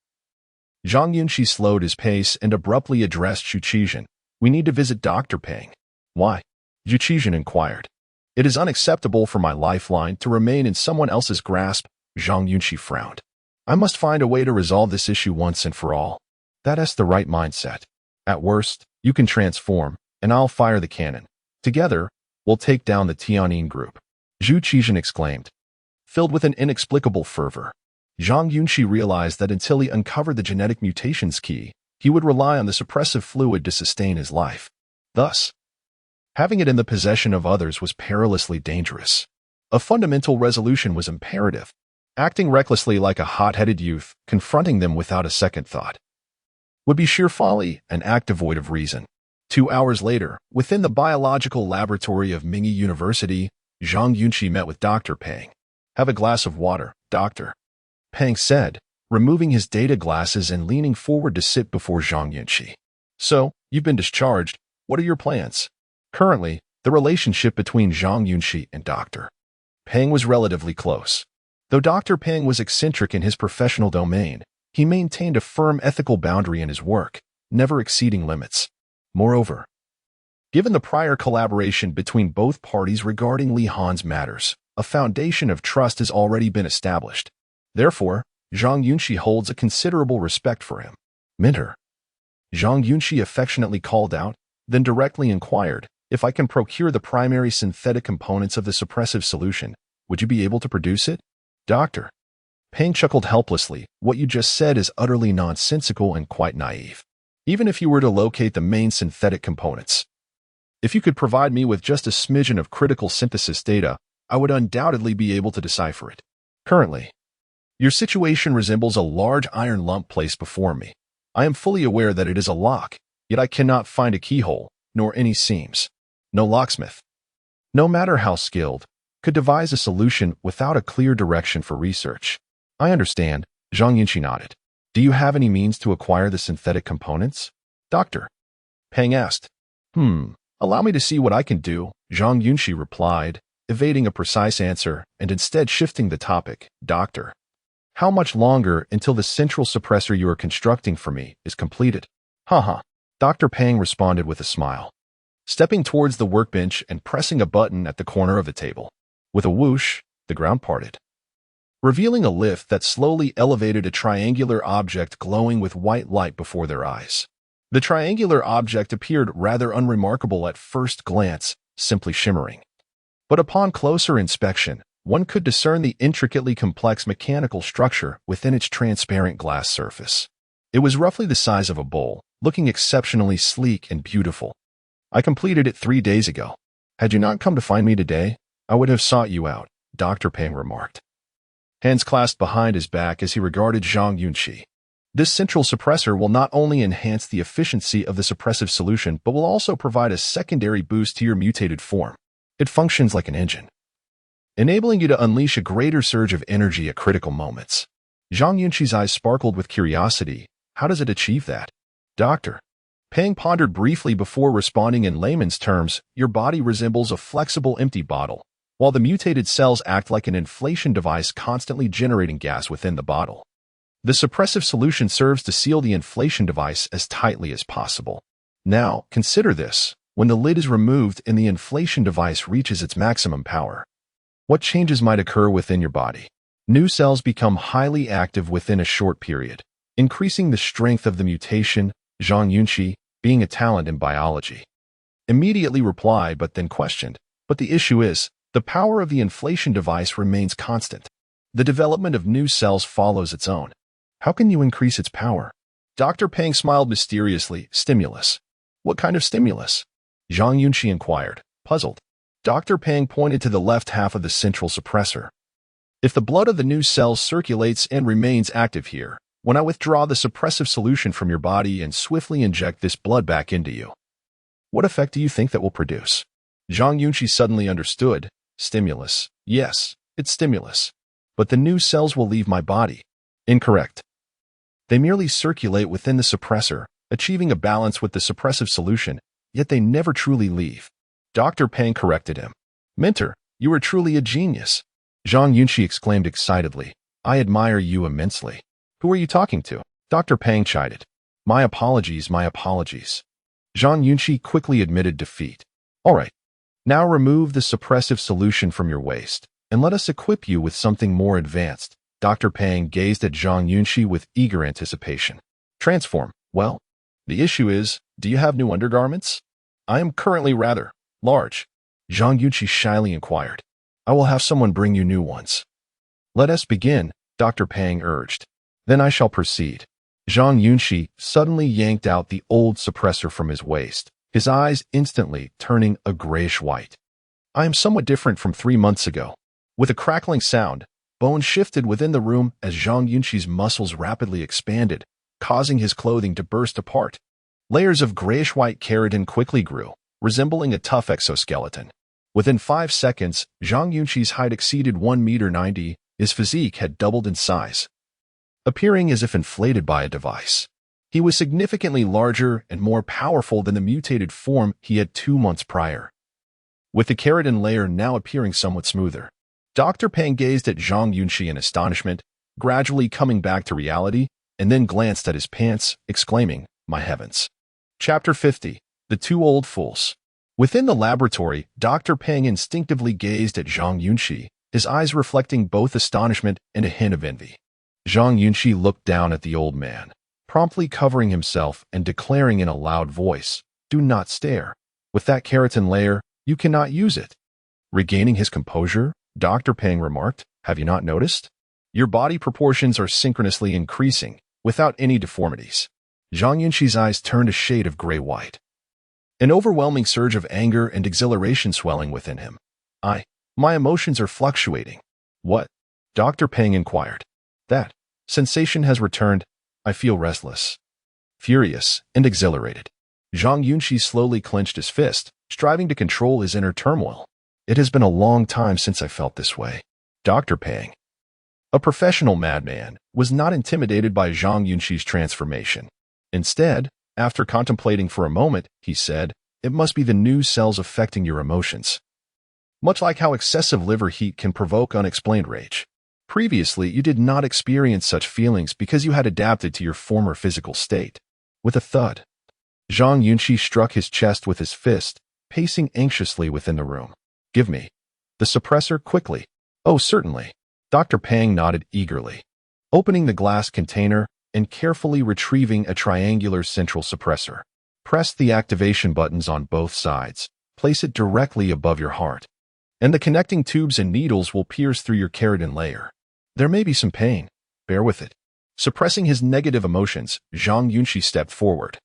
Zhang Yunxi slowed his pace and abruptly addressed Zhu Qizhen. "We need to visit Dr. Peng." "Why?" Zhu Qizhen inquired. "It is unacceptable for my lifeline to remain in someone else's grasp." Zhang Yunxi frowned. "I must find a way to resolve this issue once and for all. That's the right mindset. At worst, you can transform, and I'll fire the cannon. Together, we'll take down the Tianyin group." Zhu Qizhen exclaimed. Filled with an inexplicable fervor, Zhang Yunxi realized that until he uncovered the genetic mutations key, he would rely on the suppressive fluid to sustain his life. Thus, having it in the possession of others was perilously dangerous. A fundamental resolution was imperative. Acting recklessly like a hot-headed youth, confronting them without a second thought, would be sheer folly, an act devoid of reason. 2 hours later, within the biological laboratory of Mingyi University, Zhang Yunxi met with Dr. Peng. "Have a glass of water, doctor," Peng said, removing his data glasses and leaning forward to sit before Zhang Yunxi. "So, you've been discharged. What are your plans?" Currently, the relationship between Zhang Yunxi and Dr. Peng was relatively close. Though Dr. Peng was eccentric in his professional domain, he maintained a firm ethical boundary in his work, never exceeding limits. Moreover, given the prior collaboration between both parties regarding Li Han's matters, a foundation of trust has already been established. Therefore, Zhang Yunxi holds a considerable respect for him. "Mentor," Zhang Yunxi affectionately called out, then directly inquired, "If I can procure the primary synthetic components of the suppressive solution, would you be able to produce it?" "Doctor." Peng chuckled helplessly. "What you just said is utterly nonsensical and quite naive. Even if you were to locate the main synthetic components, if you could provide me with just a smidgen of critical synthesis data, I would undoubtedly be able to decipher it. Currently, your situation resembles a large iron lump placed before me. I am fully aware that it is a lock, yet I cannot find a keyhole, nor any seams. No locksmith, no matter how skilled, could devise a solution without a clear direction for research." "I understand," Zhang Yunxi nodded. "Do you have any means to acquire the synthetic components?" "Doctor," Peng asked. Allow me to see what I can do," Zhang Yunxi replied, evading a precise answer and instead shifting the topic. "Doctor, how much longer until the central suppressor you are constructing for me is completed?" "Haha," Dr. Peng responded with a smile, stepping towards the workbench and pressing a button at the corner of the table. With a whoosh, the ground parted, revealing a lift that slowly elevated a triangular object glowing with white light before their eyes. The triangular object appeared rather unremarkable at first glance, simply shimmering. But upon closer inspection, one could discern the intricately complex mechanical structure within its transparent glass surface. It was roughly the size of a bowl, looking exceptionally sleek and beautiful. "I completed it 3 days ago. Had you not come to find me today, I would have sought you out," Dr. Peng remarked, hands clasped behind his back as he regarded Zhang Yunxi. "This central suppressor will not only enhance the efficiency of the suppressive solution, but will also provide a secondary boost to your mutated form. It functions like an engine, enabling you to unleash a greater surge of energy at critical moments." Zhang Yunxi's eyes sparkled with curiosity. "How does it achieve that?" "Doctor," Peng pondered briefly before responding in layman's terms, "Your body resembles a flexible empty bottle, while the mutated cells act like an inflation device constantly generating gas within the bottle. The suppressive solution serves to seal the inflation device as tightly as possible. Now, consider this. When the lid is removed and the inflation device reaches its maximum power, what changes might occur within your body? New cells become highly active within a short period, increasing the strength of the mutation. Zhang Yunxi, being a talent in biology, immediately replied but then questioned. But the issue is, the power of the inflation device remains constant. The development of new cells follows its own. How can you increase its power? Dr. Peng smiled mysteriously. Stimulus. What kind of stimulus? Zhang Yunxi inquired, puzzled. Dr. Peng pointed to the left half of the central suppressor. If the blood of the new cells circulates and remains active here, when I withdraw the suppressive solution from your body and swiftly inject this blood back into you, what effect do you think that will produce? Zhang Yunxi suddenly understood. Stimulus. Yes, it's stimulus. But the new cells will leave my body. Incorrect. They merely circulate within the suppressor, achieving a balance with the suppressive solution, yet they never truly leave. Dr. Peng corrected him. Mentor, you are truly a genius. Zhang Yunxi exclaimed excitedly. I admire you immensely. Who are you talking to? Dr. Peng chided. My apologies, my apologies. Zhang Yunxi quickly admitted defeat. All right. Now remove the suppressive solution from your waist, and let us equip you with something more advanced. Dr. Peng gazed at Zhang Yunxi with eager anticipation. Transform. Well, the issue is, do you have new undergarments? I am currently rather large. Zhang Yunxi shyly inquired. I will have someone bring you new ones. Let us begin, Dr. Peng urged. Then I shall proceed. Zhang Yunxi suddenly yanked out the old suppressor from his waist, his eyes instantly turning a grayish-white. I am somewhat different from 3 months ago. With a crackling sound, bone shifted within the room as Zhang Yunxi's muscles rapidly expanded, causing his clothing to burst apart. Layers of grayish-white keratin quickly grew, resembling a tough exoskeleton. Within 5 seconds, Zhang Yunxi's height exceeded 1.90 m. His physique had doubled in size, appearing as if inflated by a device. He was significantly larger and more powerful than the mutated form he had 2 months prior, with the keratin layer now appearing somewhat smoother. Dr. Peng gazed at Zhang Yunxi in astonishment, gradually coming back to reality, and then glanced at his pants, exclaiming, My heavens. Chapter 50. The Two Old Fools. Within the laboratory, Dr. Peng instinctively gazed at Zhang Yunxi, his eyes reflecting both astonishment and a hint of envy. Zhang Yunxi looked down at the old man, promptly covering himself and declaring in a loud voice, Do not stare. With that keratin layer, you cannot use it. Regaining his composure, Dr. Peng remarked, Have you not noticed? Your body proportions are synchronously increasing, without any deformities. Zhang Yunxi's eyes turned a shade of gray-white. An overwhelming surge of anger and exhilaration swelling within him. My emotions are fluctuating. What? Dr. Peng inquired. That sensation has returned. I feel restless, furious, and exhilarated. Zhang Yunxi slowly clenched his fist, striving to control his inner turmoil. It has been a long time since I felt this way. Dr. Peng, a professional madman, was not intimidated by Zhang Yunxi's transformation. Instead, after contemplating for a moment, he said, It must be the new cells affecting your emotions. Much like how excessive liver heat can provoke unexplained rage. Previously, you did not experience such feelings because you had adapted to your former physical state. With a thud, Zhang Yunxi struck his chest with his fist, pacing anxiously within the room. Give me the suppressor quickly. Oh, certainly. Dr. Peng nodded eagerly, opening the glass container and carefully retrieving a triangular central suppressor. Press the activation buttons on both sides. Place it directly above your heart, and the connecting tubes and needles will pierce through your keratin layer. There may be some pain. Bear with it. Suppressing his negative emotions, Zhang Yunxi stepped forward,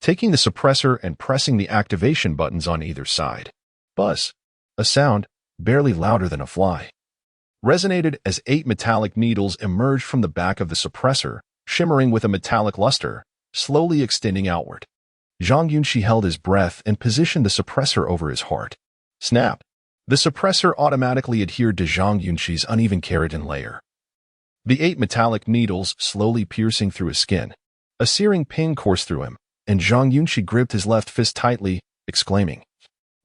taking the suppressor and pressing the activation buttons on either side. Buzz. A sound, barely louder than a fly, resonated as 8 metallic needles emerged from the back of the suppressor, shimmering with a metallic luster, slowly extending outward. Zhang Yunxi held his breath and positioned the suppressor over his heart. Snap! The suppressor automatically adhered to Zhang Yunxi's uneven keratin layer. The 8 metallic needles slowly piercing through his skin. A searing pain coursed through him, and Zhang Yunxi gripped his left fist tightly, exclaiming,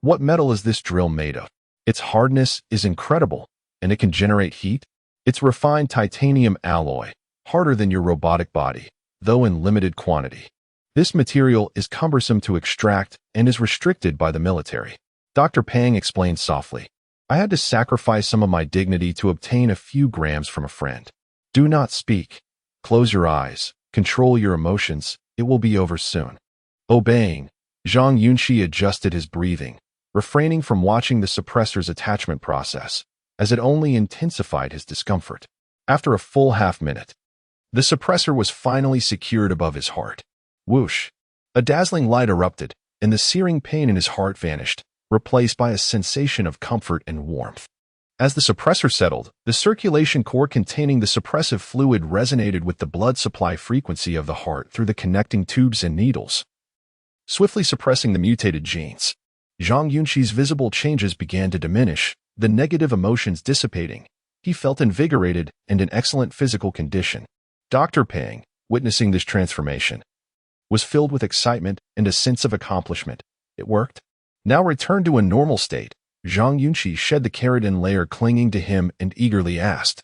What metal is this drill made of? Its hardness is incredible, and it can generate heat. It's refined titanium alloy, harder than your robotic body, though in limited quantity. This material is cumbersome to extract and is restricted by the military. Dr. Pang explained softly. I had to sacrifice some of my dignity to obtain a few grams from a friend. Do not speak. Close your eyes. Control your emotions. It will be over soon. Obeying, Zhang Yunxi adjusted his breathing, refraining from watching the suppressor's attachment process, as it only intensified his discomfort. After a full half-minute, the suppressor was finally secured above his heart. Whoosh! A dazzling light erupted, and the searing pain in his heart vanished, replaced by a sensation of comfort and warmth. As the suppressor settled, the circulation core containing the suppressive fluid resonated with the blood supply frequency of the heart through the connecting tubes and needles, swiftly suppressing the mutated genes. Zhang Yunxi's visible changes began to diminish, the negative emotions dissipating. He felt invigorated and in excellent physical condition. Dr. Pang, witnessing this transformation, was filled with excitement and a sense of accomplishment. It worked. Now returned to a normal state, Zhang Yunxi shed the keratin layer clinging to him and eagerly asked,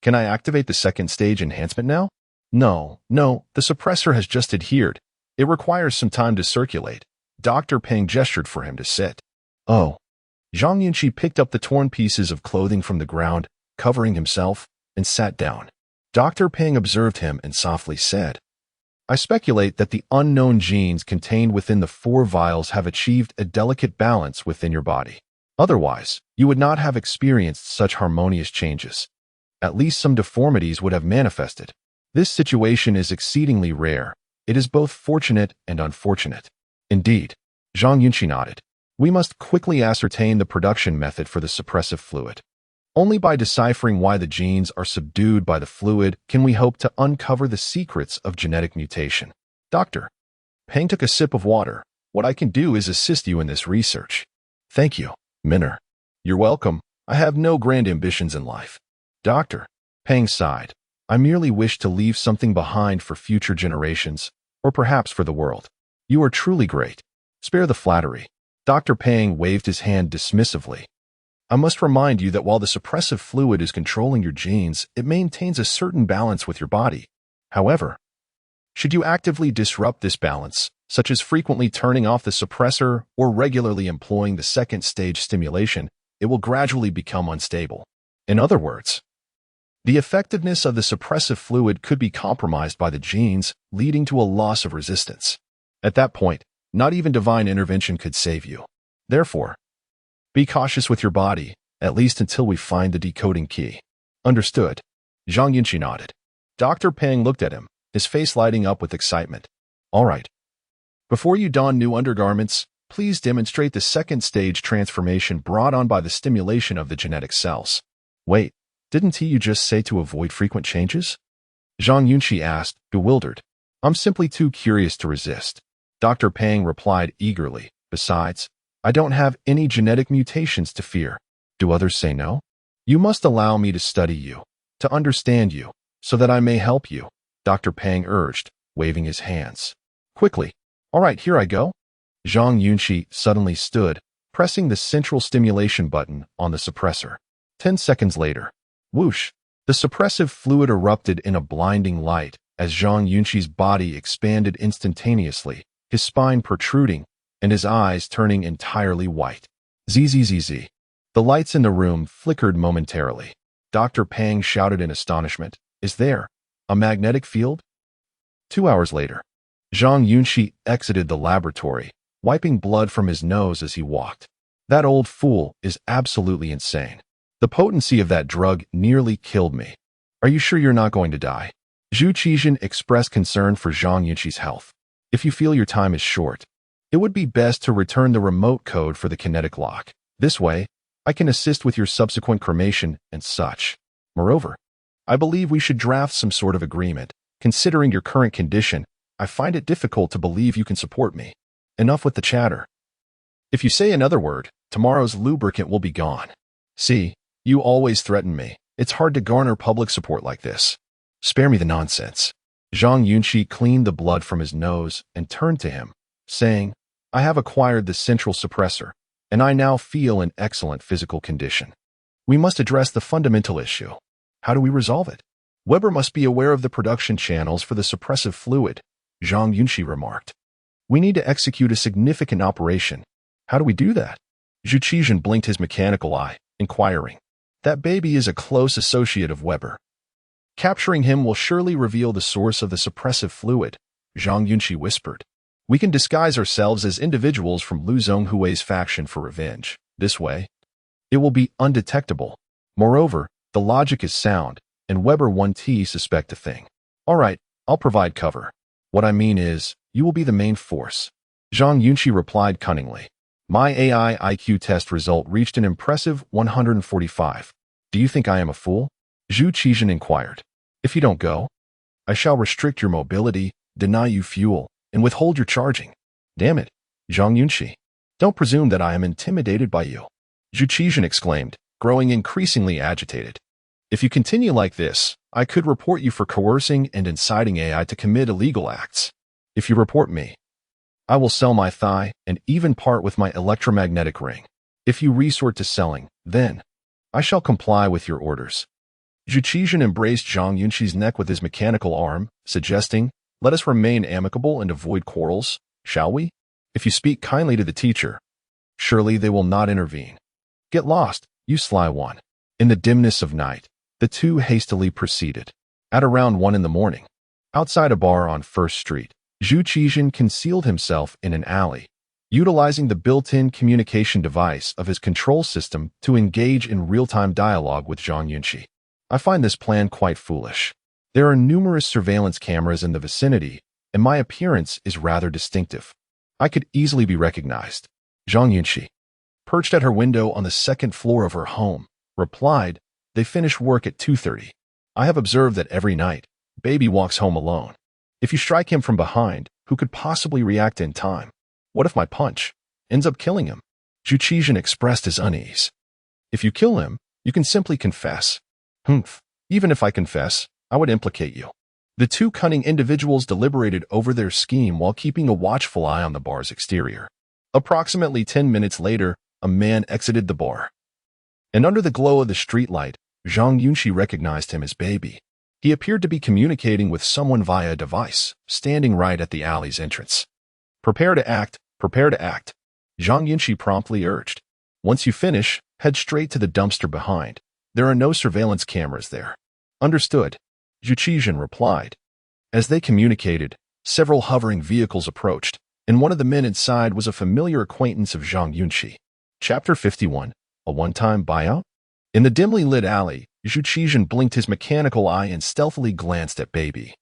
Can I activate the second stage enhancement now? No, the suppressor has just adhered. It requires some time to circulate. Dr. Pang gestured for him to sit. Oh. Zhang Yunxi picked up the torn pieces of clothing from the ground, covering himself, and sat down. Dr. Pang observed him and softly said, I speculate that the unknown genes contained within the 4 vials have achieved a delicate balance within your body. Otherwise, you would not have experienced such harmonious changes. At least some deformities would have manifested. This situation is exceedingly rare. It is both fortunate and unfortunate. Indeed, Zhang Yunxi nodded. We must quickly ascertain the production method for the suppressive fluid. Only by deciphering why the genes are subdued by the fluid can we hope to uncover the secrets of genetic mutation. Dr. Pang took a sip of water. What I can do is assist you in this research. Thank you, Minner. You're welcome. I have no grand ambitions in life. Dr. Pang sighed. I merely wish to leave something behind for future generations, or perhaps for the world. You are truly great. Spare the flattery. Dr. Pang waved his hand dismissively. I must remind you that while the suppressive fluid is controlling your genes, it maintains a certain balance with your body. However, should you actively disrupt this balance, such as frequently turning off the suppressor or regularly employing the second stage stimulation, it will gradually become unstable. In other words, the effectiveness of the suppressive fluid could be compromised by the genes, leading to a loss of resistance. At that point, not even divine intervention could save you. Therefore, be cautious with your body, at least until we find the decoding key. Understood. Zhang Yunxi nodded. Dr. Pang looked at him, his face lighting up with excitement. All right. Before you don new undergarments, please demonstrate the second stage transformation brought on by the stimulation of the genetic cells. Wait, didn't you just say to avoid frequent changes? Zhang Yunxi asked, bewildered. I'm simply too curious to resist. Dr. Pang replied eagerly. Besides, I don't have any genetic mutations to fear. Do others say no? You must allow me to study you, to understand you, so that I may help you, Dr. Pang urged, waving his hands. Quickly. All right, here I go. Zhang Yunxi suddenly stood, pressing the central stimulation button on the suppressor. 10 seconds later, whoosh, the suppressive fluid erupted in a blinding light as Zhang Yunxi's body expanded instantaneously, his spine protruding, and his eyes turning entirely white. Zzz. The lights in the room flickered momentarily. Dr. Pang shouted in astonishment, Is there a magnetic field? 2 hours later, Zhang Yunxi exited the laboratory, wiping blood from his nose as he walked. That old fool is absolutely insane. The potency of that drug nearly killed me. Are you sure you're not going to die? Zhu Qizhen expressed concern for Zhang Yunxi's health. If you feel your time is short, it would be best to return the remote code for the kinetic lock. This way, I can assist with your subsequent cremation and such. Moreover, I believe we should draft some sort of agreement. Considering your current condition, I find it difficult to believe you can support me. Enough with the chatter. If you say another word, tomorrow's lubricant will be gone. See, you always threaten me. It's hard to garner public support like this. Spare me the nonsense. Zhang Yunxi cleaned the blood from his nose and turned to him, saying, I have acquired the central suppressor, and I now feel in excellent physical condition. We must address the fundamental issue. How do we resolve it? Weber must be aware of the production channels for the suppressive fluid, Zhang Yunxi remarked. We need to execute a significant operation. How do we do that? Zhu Qizhen blinked his mechanical eye, inquiring. That baby is a close associate of Weber. Capturing him will surely reveal the source of the suppressive fluid, Zhang Yunxi whispered. We can disguise ourselves as individuals from Lu Zhonghui's faction for revenge. This way, it will be undetectable. Moreover, the logic is sound, and Weber won't suspect a thing. All right, I'll provide cover. What I mean is, you will be the main force. Zhang Yunxi replied cunningly. My AI IQ test result reached an impressive 145. Do you think I am a fool? Zhu Qizhen inquired. If you don't go, I shall restrict your mobility, deny you fuel, and withhold your charging. Damn it, Zhang Yunxi. Don't presume that I am intimidated by you. Zhu Qizhen exclaimed, growing increasingly agitated. If you continue like this, I could report you for coercing and inciting AI to commit illegal acts. If you report me, I will sell my thigh and even part with my electromagnetic ring. If you resort to selling, then I shall comply with your orders. Zhu Qizhen embraced Zhang Yunxi's neck with his mechanical arm, suggesting, let us remain amicable and avoid quarrels, shall we? If you speak kindly to the teacher, surely they will not intervene. Get lost, you sly one. In the dimness of night, the two hastily proceeded. At around 1 a.m, outside a bar on First Street, Zhu Qizhen concealed himself in an alley, utilizing the built-in communication device of his control system to engage in real-time dialogue with Zhang Yunxi. I find this plan quite foolish. There are numerous surveillance cameras in the vicinity, and my appearance is rather distinctive. I could easily be recognized. Zhang Yunxi, perched at her window on the second floor of her home, replied, they finish work at 2:30. I have observed that every night, baby walks home alone. If you strike him from behind, who could possibly react in time? What if my punch ends up killing him? Zhu Qizhen expressed his unease. If you kill him, you can simply confess. Humph. Even if I confess, I would implicate you. The two cunning individuals deliberated over their scheme while keeping a watchful eye on the bar's exterior. Approximately 10 minutes later, a man exited the bar. And under the glow of the streetlight, Zhang Yunxi recognized him as Baby. He appeared to be communicating with someone via a device, standing right at the alley's entrance. Prepare to act, Zhang Yunxi promptly urged. Once you finish, head straight to the dumpster behind. There are no surveillance cameras there. Understood, Zhu Qizhen replied. As they communicated, several hovering vehicles approached, and one of the men inside was a familiar acquaintance of Zhang Yunxi. Chapter 51, A One-Time Buyout? In the dimly lit alley, Zhu Qizhen blinked his mechanical eye and stealthily glanced at Baby,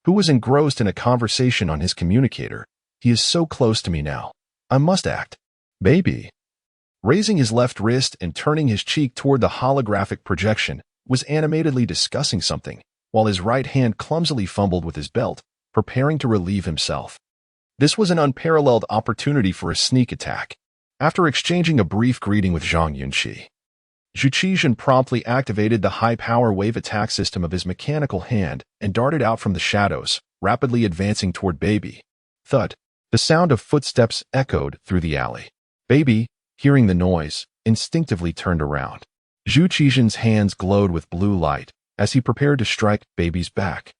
who was engrossed in a conversation on his communicator. He is so close to me now. I must act. Baby, raising his left wrist and turning his cheek toward the holographic projection, was animatedly discussing something, while his right hand clumsily fumbled with his belt, preparing to relieve himself. This was an unparalleled opportunity for a sneak attack. After exchanging a brief greeting with Zhang Yunxi, Zhu Qizhen promptly activated the high-power wave attack system of his mechanical hand and darted out from the shadows, rapidly advancing toward Baby. Thud. The sound of footsteps echoed through the alley. Baby, hearing the noise, instinctively turned around. Zhu Qizhen's hands glowed with blue light as he prepared to strike Baby's back,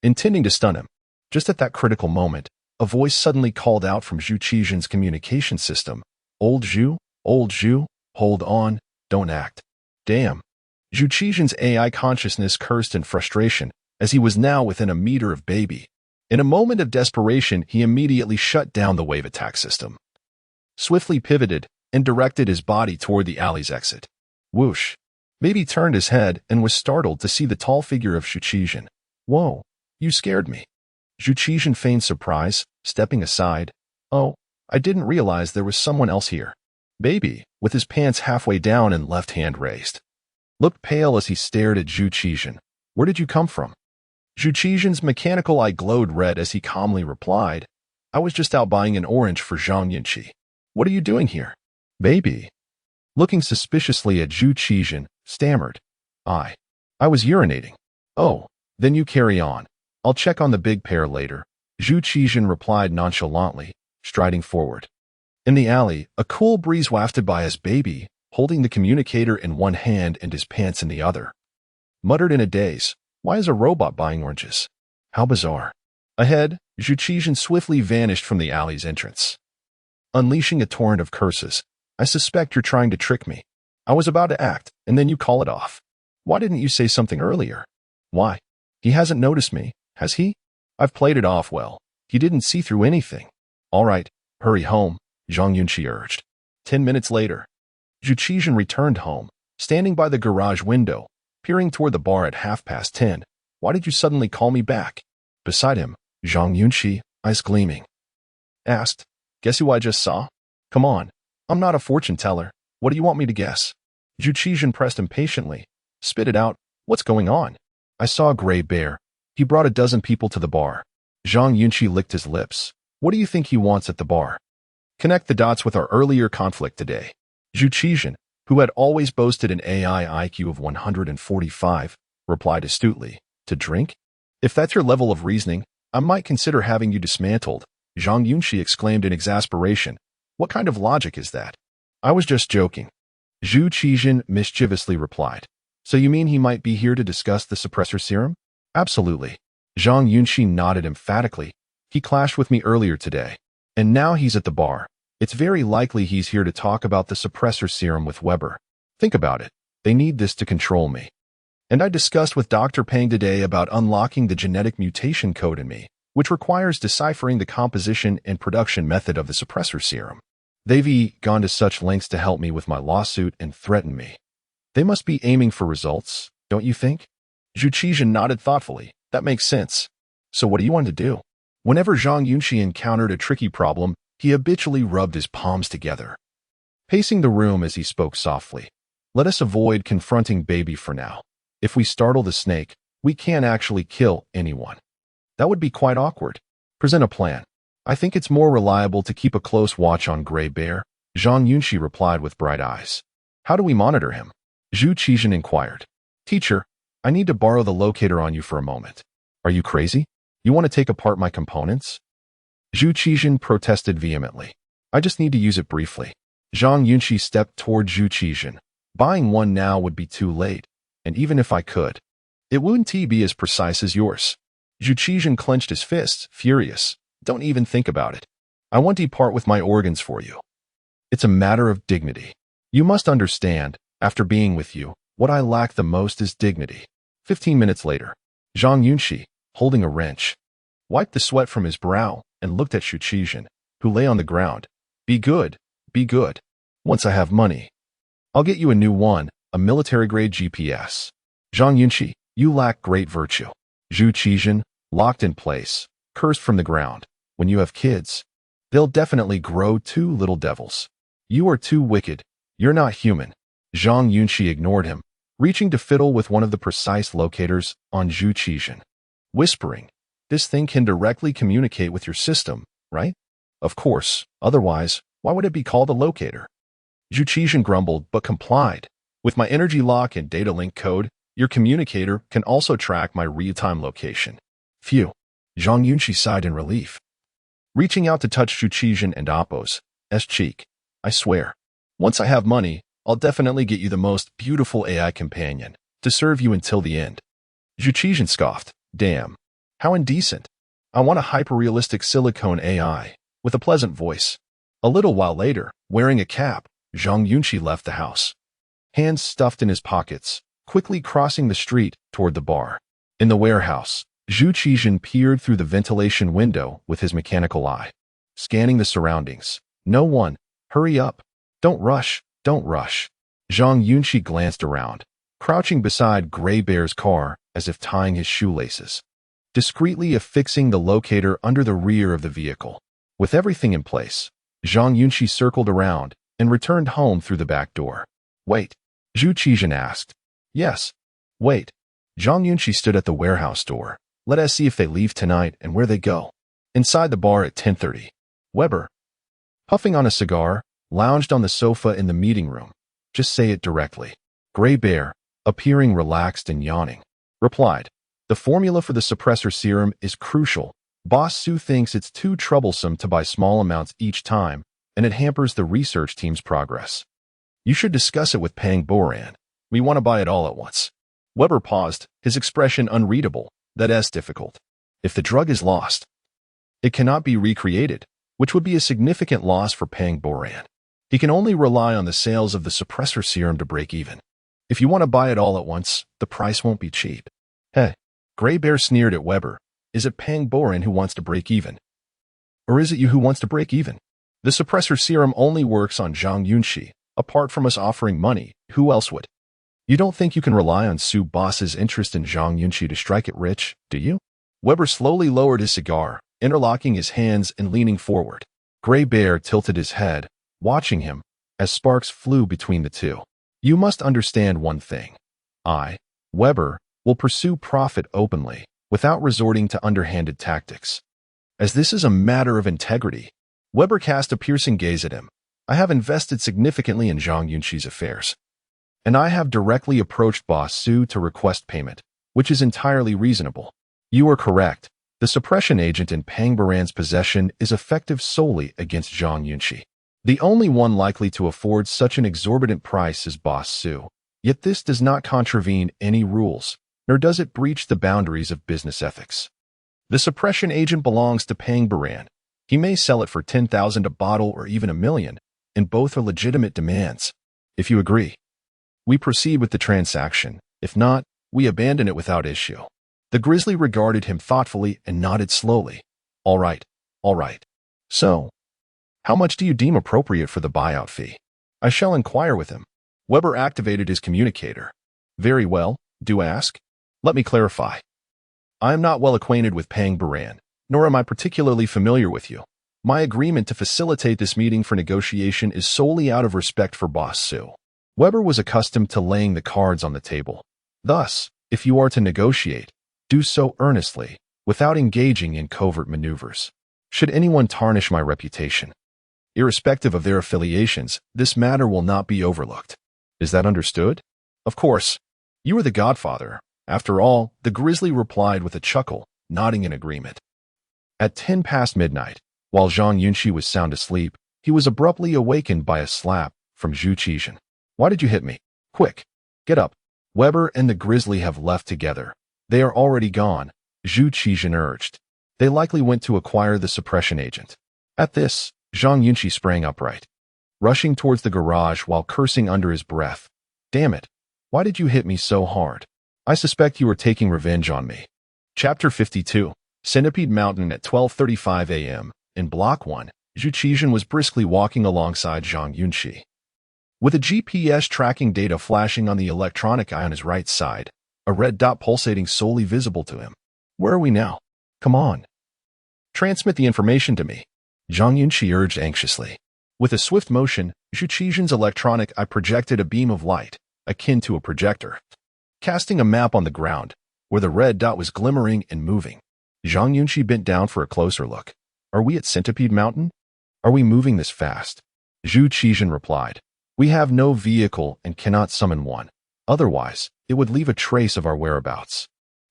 intending to stun him. Just at that critical moment, a voice suddenly called out from Zhu Qizhen's communication system. Old Zhu, hold on. Don't act. Damn. Zhu Qizhen's AI consciousness cursed in frustration as he was now within a meter of Baby. In a moment of desperation, he immediately shut down the wave attack system, swiftly pivoted, and directed his body toward the alley's exit. Whoosh. Baby turned his head and was startled to see the tall figure of Zhu Qizhen. Whoa, you scared me. Zhu Qizhen feigned surprise, stepping aside. Oh, I didn't realize there was someone else here. Baby, with his pants halfway down and left hand raised, looked pale as he stared at Zhu Qizhen. Where did you come from? Zhu Qizhen's mechanical eye glowed red as he calmly replied, I was just out buying an orange for Zhang Yunxi. What are you doing here? Baby, looking suspiciously at Zhu Qizhen, stammered. I was urinating. Oh, then you carry on. I'll check on the big pair later, Zhu Qizhen replied nonchalantly, striding forward. In the alley, a cool breeze wafted by as Baby, holding the communicator in one hand and his pants in the other, muttered in a daze, Why is a robot buying oranges? How bizarre. Ahead, Zhu Qizhen swiftly vanished from the alley's entrance, unleashing a torrent of curses. I suspect you're trying to trick me. I was about to act, and then you call it off. Why didn't you say something earlier? Why? He hasn't noticed me, has he? I've played it off well. He didn't see through anything. All right, hurry home, Zhang Yunxi urged. 10 minutes later, Zhu Qizhen returned home, standing by the garage window, peering toward the bar at 10:30. Why did you suddenly call me back? Beside him, Zhang Yunxi, eyes gleaming, asked, Guess who I just saw? Come on, I'm not a fortune teller. What do you want me to guess? Zhu Qizhen pressed impatiently. Spit it out. What's going on? I saw a gray bear. He brought a dozen people to the bar. Zhang Yunxi licked his lips. What do you think he wants at the bar? Connect the dots with our earlier conflict today. Zhu Qizhen, who had always boasted an AI IQ of 145, replied astutely. To drink? If that's your level of reasoning, I might consider having you dismantled. Zhang Yunxi exclaimed in exasperation. What kind of logic is that? I was just joking. Zhu Qizhen mischievously replied. So you mean he might be here to discuss the suppressor serum? Absolutely. Zhang Yunxi nodded emphatically. He clashed with me earlier today, and now he's at the bar. It's very likely he's here to talk about the suppressor serum with Weber. Think about it. They need this to control me. And I discussed with Dr. Peng today about unlocking the genetic mutation code in me, which requires deciphering the composition and production method of the suppressor serum. They've gone to such lengths to help me with my lawsuit and threaten me. They must be aiming for results, don't you think? Zhu Qizhen nodded thoughtfully. That makes sense. So what do you want to do? Whenever Zhang Yunxi encountered a tricky problem, he habitually rubbed his palms together, pacing the room as he spoke softly. Let us avoid confronting baby for now. If we startle the snake, we can't actually kill anyone. That would be quite awkward. Present a plan. I think it's more reliable to keep a close watch on Gray Bear, Zhang Yunxi replied with bright eyes. How do we monitor him? Zhu Qizhen inquired. Teacher, I need to borrow the locator on you for a moment. Are you crazy? You want to take apart my components? Zhu Qizhen protested vehemently. I just need to use it briefly. Zhang Yunxi stepped toward Zhu Qizhen. Buying one now would be too late, and even if I could, it wouldn't be as precise as yours. Zhu Qizhen clenched his fists, furious. Don't even think about it. I want to part with my organs for you. It's a matter of dignity. You must understand, after being with you, what I lack the most is dignity. 15 minutes later, Zhang Yunxi, holding a wrench, wiped the sweat from his brow and looked at Zhu Qizhen, who lay on the ground. Be good, be good. Once I have money, I'll get you a new one, a military-grade GPS. Zhang Yunxi, you lack great virtue. Zhu Qizhen, locked in place, cursed from the ground. When you have kids, they'll definitely grow two little devils. You are too wicked. You're not human. Zhang Yunxi ignored him, reaching to fiddle with one of the precise locators on Zhu Qizhen, whispering, This thing can directly communicate with your system, right? Of course, otherwise, why would it be called a locator? Zhu Qizhen grumbled but complied. With my energy lock and data link code, your communicator can also track my real-time location. Phew. Zhang Yunxi sighed in relief, reaching out to touch Zhu Qizhen and Appo's cheek. I swear, once I have money, I'll definitely get you the most beautiful AI companion to serve you until the end. Zhu Qizhen scoffed. Damn. How indecent. I want a hyper-realistic silicone AI with a pleasant voice. A little while later, wearing a cap, Zhang Yunxi left the house, hands stuffed in his pockets, quickly crossing the street toward the bar. In the warehouse, Zhu Qizhen peered through the ventilation window with his mechanical eye, scanning the surroundings. No one. Hurry up. Don't rush. Don't rush. Zhang Yunxi glanced around, crouching beside Gray Bear's car as if tying his shoelaces, discreetly affixing the locator under the rear of the vehicle. With everything in place, Zhang Yunxi circled around and returned home through the back door. Wait, Zhu Qizhen asked. Yes. Wait. Zhang Yunxi stood at the warehouse door. Let us see if they leave tonight and where they go. Inside the bar at 10:30, Weber, puffing on a cigar, lounged on the sofa in the meeting room. Just say it directly. Gray Bear, appearing relaxed and yawning, replied. The formula for the suppressor serum is crucial. Boss Su thinks it's too troublesome to buy small amounts each time, and it hampers the research team's progress. You should discuss it with Peng Boran. We want to buy it all at once. Weber paused, his expression unreadable. That is difficult. If the drug is lost, it cannot be recreated, which would be a significant loss for Pang Boran. He can only rely on the sales of the suppressor serum to break even. If you want to buy it all at once, the price won't be cheap. Hey, Gray Bear sneered at Weber. Is it Pang Boran who wants to break even? Or is it you who wants to break even? The suppressor serum only works on Zhang Yunxi. Apart from us offering money, who else would? You don't think you can rely on Su Boss's interest in Zhang Yunxi to strike it rich, do you? Weber slowly lowered his cigar, interlocking his hands and leaning forward. Gray Bear tilted his head, watching him, as sparks flew between the two. You must understand one thing. I, Weber, will pursue profit openly, without resorting to underhanded tactics. As this is a matter of integrity, Weber cast a piercing gaze at him. I have invested significantly in Zhang Yunxi's affairs. And I have directly approached Boss Su to request payment, which is entirely reasonable. You are correct. The suppression agent in Pang Boran's possession is effective solely against Zhang Yunxi. The only one likely to afford such an exorbitant price is Boss Su. Yet this does not contravene any rules, nor does it breach the boundaries of business ethics. The suppression agent belongs to Pang Boran. He may sell it for 10,000 a bottle or even 1 million, and both are legitimate demands. If you agree, we proceed with the transaction. If not, we abandon it without issue. The grizzly regarded him thoughtfully and nodded slowly. All right. So, how much do you deem appropriate for the buyout fee? I shall inquire with him. Weber activated his communicator. Very well, do ask. Let me clarify. I am not well acquainted with Pang Boran, nor am I particularly familiar with you. My agreement to facilitate this meeting for negotiation is solely out of respect for Boss Su. Weber was accustomed to laying the cards on the table. Thus, if you are to negotiate, do so earnestly, without engaging in covert maneuvers. Should anyone tarnish my reputation, irrespective of their affiliations, this matter will not be overlooked. Is that understood? Of course. You are the godfather. After all, the grizzly replied with a chuckle, nodding in agreement. At 10 past midnight, while Zhang Yunxi was sound asleep, he was abruptly awakened by a slap from Zhu Qizhen. Why did you hit me? Quick, get up. Weber and the grizzly have left together. They are already gone, Zhu Qizhen urged. They likely went to acquire the suppression agent. At this, Zhang Yunxi sprang upright, rushing towards the garage while cursing under his breath. Damn it, why did you hit me so hard? I suspect you are taking revenge on me. Chapter 52. Centipede Mountain at 12:35 a.m. In Block 1, Zhu Qizhen was briskly walking alongside Zhang Yunxi, with a GPS tracking data flashing on the electronic eye on his right side, a red dot pulsating solely visible to him. Where are we now? Come on. Transmit the information to me, Zhang Yunxi urged anxiously. With a swift motion, Zhu Qizhen's electronic eye projected a beam of light, akin to a projector, casting a map on the ground, where the red dot was glimmering and moving. Zhang Yunxi bent down for a closer look. Are we at Centipede Mountain? Are we moving this fast? Zhu Qizhen replied. We have no vehicle and cannot summon one. Otherwise, it would leave a trace of our whereabouts.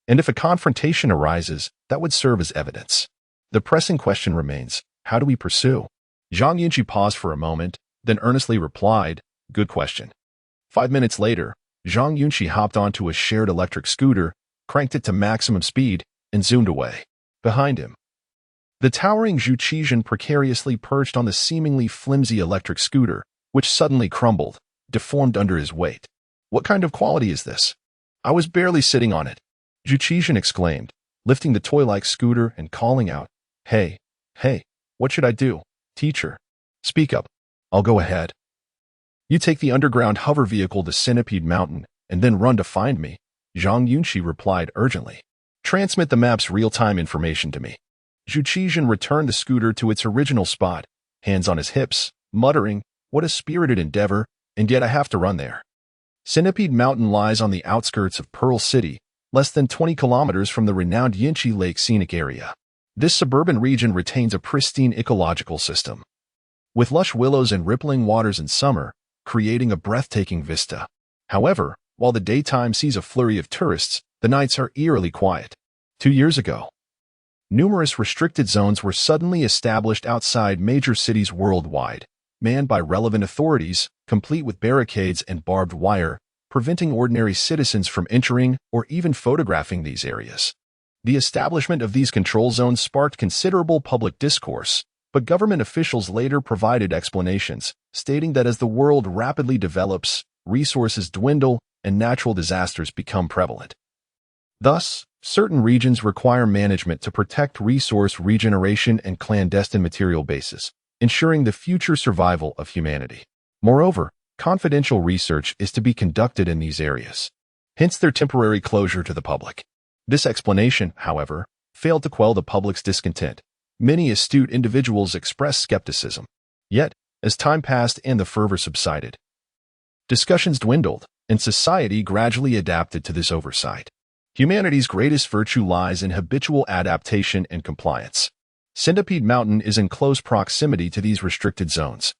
And if a confrontation arises, that would serve as evidence. The pressing question remains, how do we pursue? Zhang Yunxi paused for a moment, then earnestly replied, good question. 5 minutes later, Zhang Yunxi hopped onto a shared electric scooter, cranked it to maximum speed, and zoomed away. Behind him, the towering Zhu Qizhen precariously perched on the seemingly flimsy electric scooter, which suddenly crumbled, deformed under his weight. What kind of quality is this? I was barely sitting on it, Zhu Qizhen exclaimed, lifting the toy-like scooter and calling out, Hey, what should I do? Teacher, speak up. I'll go ahead. You take the underground hover vehicle to Centipede Mountain and then run to find me, Zhang Yunxi replied urgently. Transmit the map's real-time information to me. Zhu Qizhen returned the scooter to its original spot, hands on his hips, muttering, what a spirited endeavor, and yet I have to run there. Centipede Mountain lies on the outskirts of Pearl City, less than 20 kilometers from the renowned Yinchi Lake scenic area. This suburban region retains a pristine ecological system, with lush willows and rippling waters in summer, creating a breathtaking vista. However, while the daytime sees a flurry of tourists, the nights are eerily quiet. 2 years ago, numerous restricted zones were suddenly established outside major cities worldwide, manned by relevant authorities, complete with barricades and barbed wire, preventing ordinary citizens from entering or even photographing these areas. The establishment of these control zones sparked considerable public discourse, but government officials later provided explanations, stating that as the world rapidly develops, resources dwindle, and natural disasters become prevalent. Thus, certain regions require management to protect resource regeneration and clandestine material bases, ensuring the future survival of humanity. Moreover, confidential research is to be conducted in these areas, hence their temporary closure to the public. This explanation, however, failed to quell the public's discontent. Many astute individuals expressed skepticism. Yet, as time passed and the fervor subsided, discussions dwindled, and society gradually adapted to this oversight. Humanity's greatest virtue lies in habitual adaptation and compliance. Synopsis Mountain is in close proximity to these restricted zones,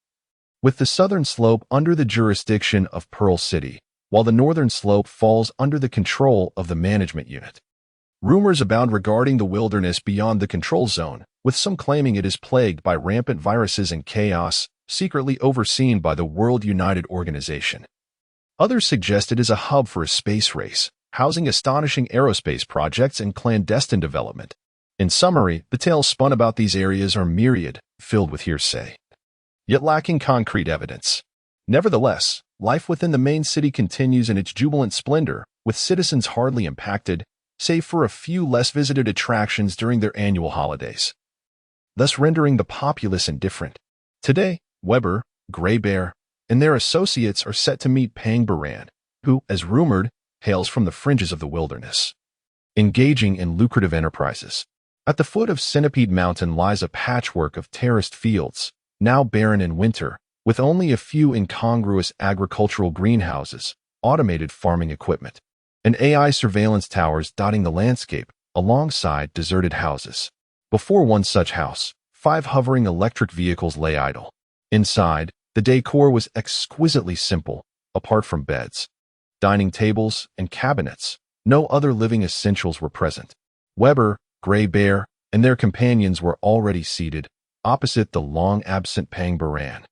with the southern slope under the jurisdiction of Pearl City, while the northern slope falls under the control of the management unit. Rumors abound regarding the wilderness beyond the control zone, with some claiming it is plagued by rampant viruses and chaos, secretly overseen by the World United Organization. Others suggest it is a hub for a space race, housing astonishing aerospace projects and clandestine development. In summary, the tales spun about these areas are myriad, filled with hearsay, yet lacking concrete evidence. Nevertheless, life within the main city continues in its jubilant splendor, with citizens hardly impacted, save for a few less visited attractions during their annual holidays, thus rendering the populace indifferent. Today, Weber, Gray Bear, and their associates are set to meet Pang Baran, who, as rumored, hails from the fringes of the wilderness, engaging in lucrative enterprises. At the foot of Synopsis Mountain lies a patchwork of terraced fields, now barren in winter, with only a few incongruous agricultural greenhouses, automated farming equipment, and AI surveillance towers dotting the landscape, alongside deserted houses. Before one such house, 5 hovering electric vehicles lay idle. Inside, the decor was exquisitely simple, apart from beds, dining tables, and cabinets. No other living essentials were present. Weber, Gray Bear, and their companions were already seated, opposite the long-absent Pang Baran,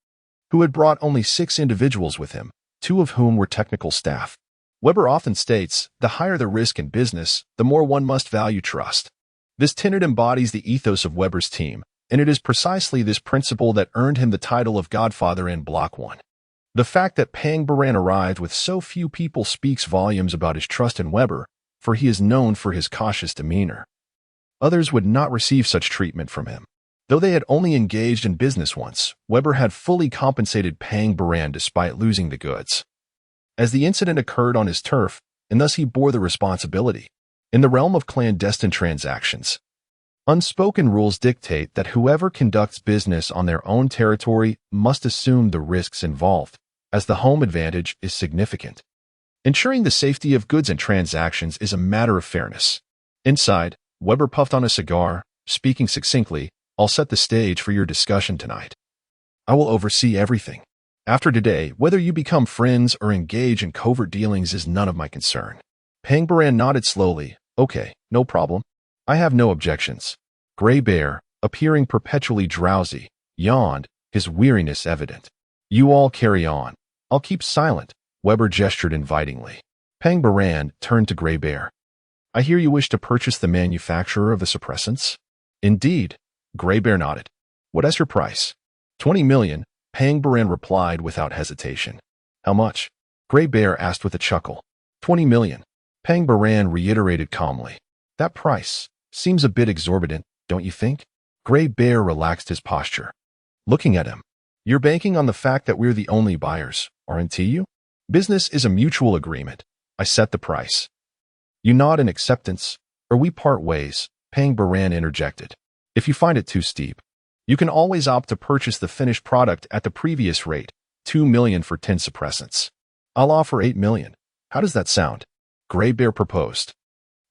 who had brought only 6 individuals with him, 2 of whom were technical staff. Weber often states, the higher the risk in business, the more one must value trust. This tenet embodies the ethos of Weber's team, and it is precisely this principle that earned him the title of Godfather in Block 1. The fact that Pang Baran arrived with so few people speaks volumes about his trust in Weber, for he is known for his cautious demeanor. Others would not receive such treatment from him. Though they had only engaged in business once, Weber had fully compensated Pang Baran despite losing the goods, as the incident occurred on his turf, and thus he bore the responsibility. In the realm of clandestine transactions, unspoken rules dictate that whoever conducts business on their own territory must assume the risks involved, as the home advantage is significant. Ensuring the safety of goods and transactions is a matter of fairness. Inside, Weber puffed on a cigar, speaking succinctly, I'll set the stage for your discussion tonight. I will oversee everything. After today, whether you become friends or engage in covert dealings is none of my concern. Pang Baran nodded slowly. Okay, no problem. I have no objections. Gray Bear, appearing perpetually drowsy, yawned, his weariness evident. You all carry on. I'll keep silent. Weber gestured invitingly. Pang Baran turned to Gray Bear. I hear you wish to purchase the manufacturer of the suppressants? Indeed. Gray Bear nodded. What is your price? 20 million. Pang Baran replied without hesitation. How much? Gray Bear asked with a chuckle. 20 million. Pang Baran reiterated calmly. That price seems a bit exorbitant, don't you think? Gray Bear relaxed his posture, looking at him. You're banking on the fact that we're the only buyers, aren't you? Business is a mutual agreement. I set the price. You nod in acceptance, or we part ways, Pang Baran interjected. If you find it too steep, you can always opt to purchase the finished product at the previous rate, 2 million for 10 suppressants. I'll offer 8 million. How does that sound? Gray Bear proposed.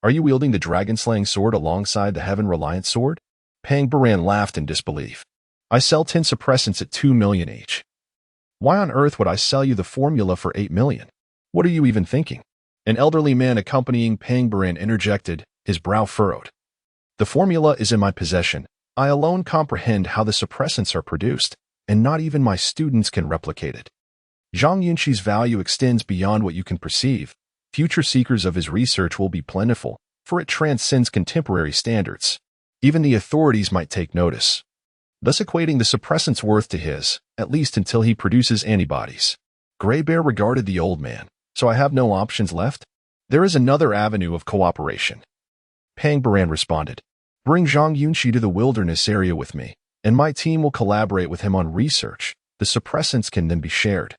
Are you wielding the dragon-slaying sword alongside the heaven-reliant sword? Pang Baran laughed in disbelief. I sell 10 suppressants at 2 million each. Why on earth would I sell you the formula for 8 million? What are you even thinking? An elderly man accompanying Pang Baran interjected, his brow furrowed. The formula is in my possession. I alone comprehend how the suppressants are produced, and not even my students can replicate it. Zhang Yunxi's value extends beyond what you can perceive. Future seekers of his research will be plentiful, for it transcends contemporary standards. Even the authorities might take notice, thus equating the suppressant's worth to his, at least until he produces antibodies. Gray Bear regarded the old man. So I have no options left? There is another avenue of cooperation. Pang Baran responded. Bring Zhang Yunxi to the wilderness area with me, and my team will collaborate with him on research. The suppressants can then be shared.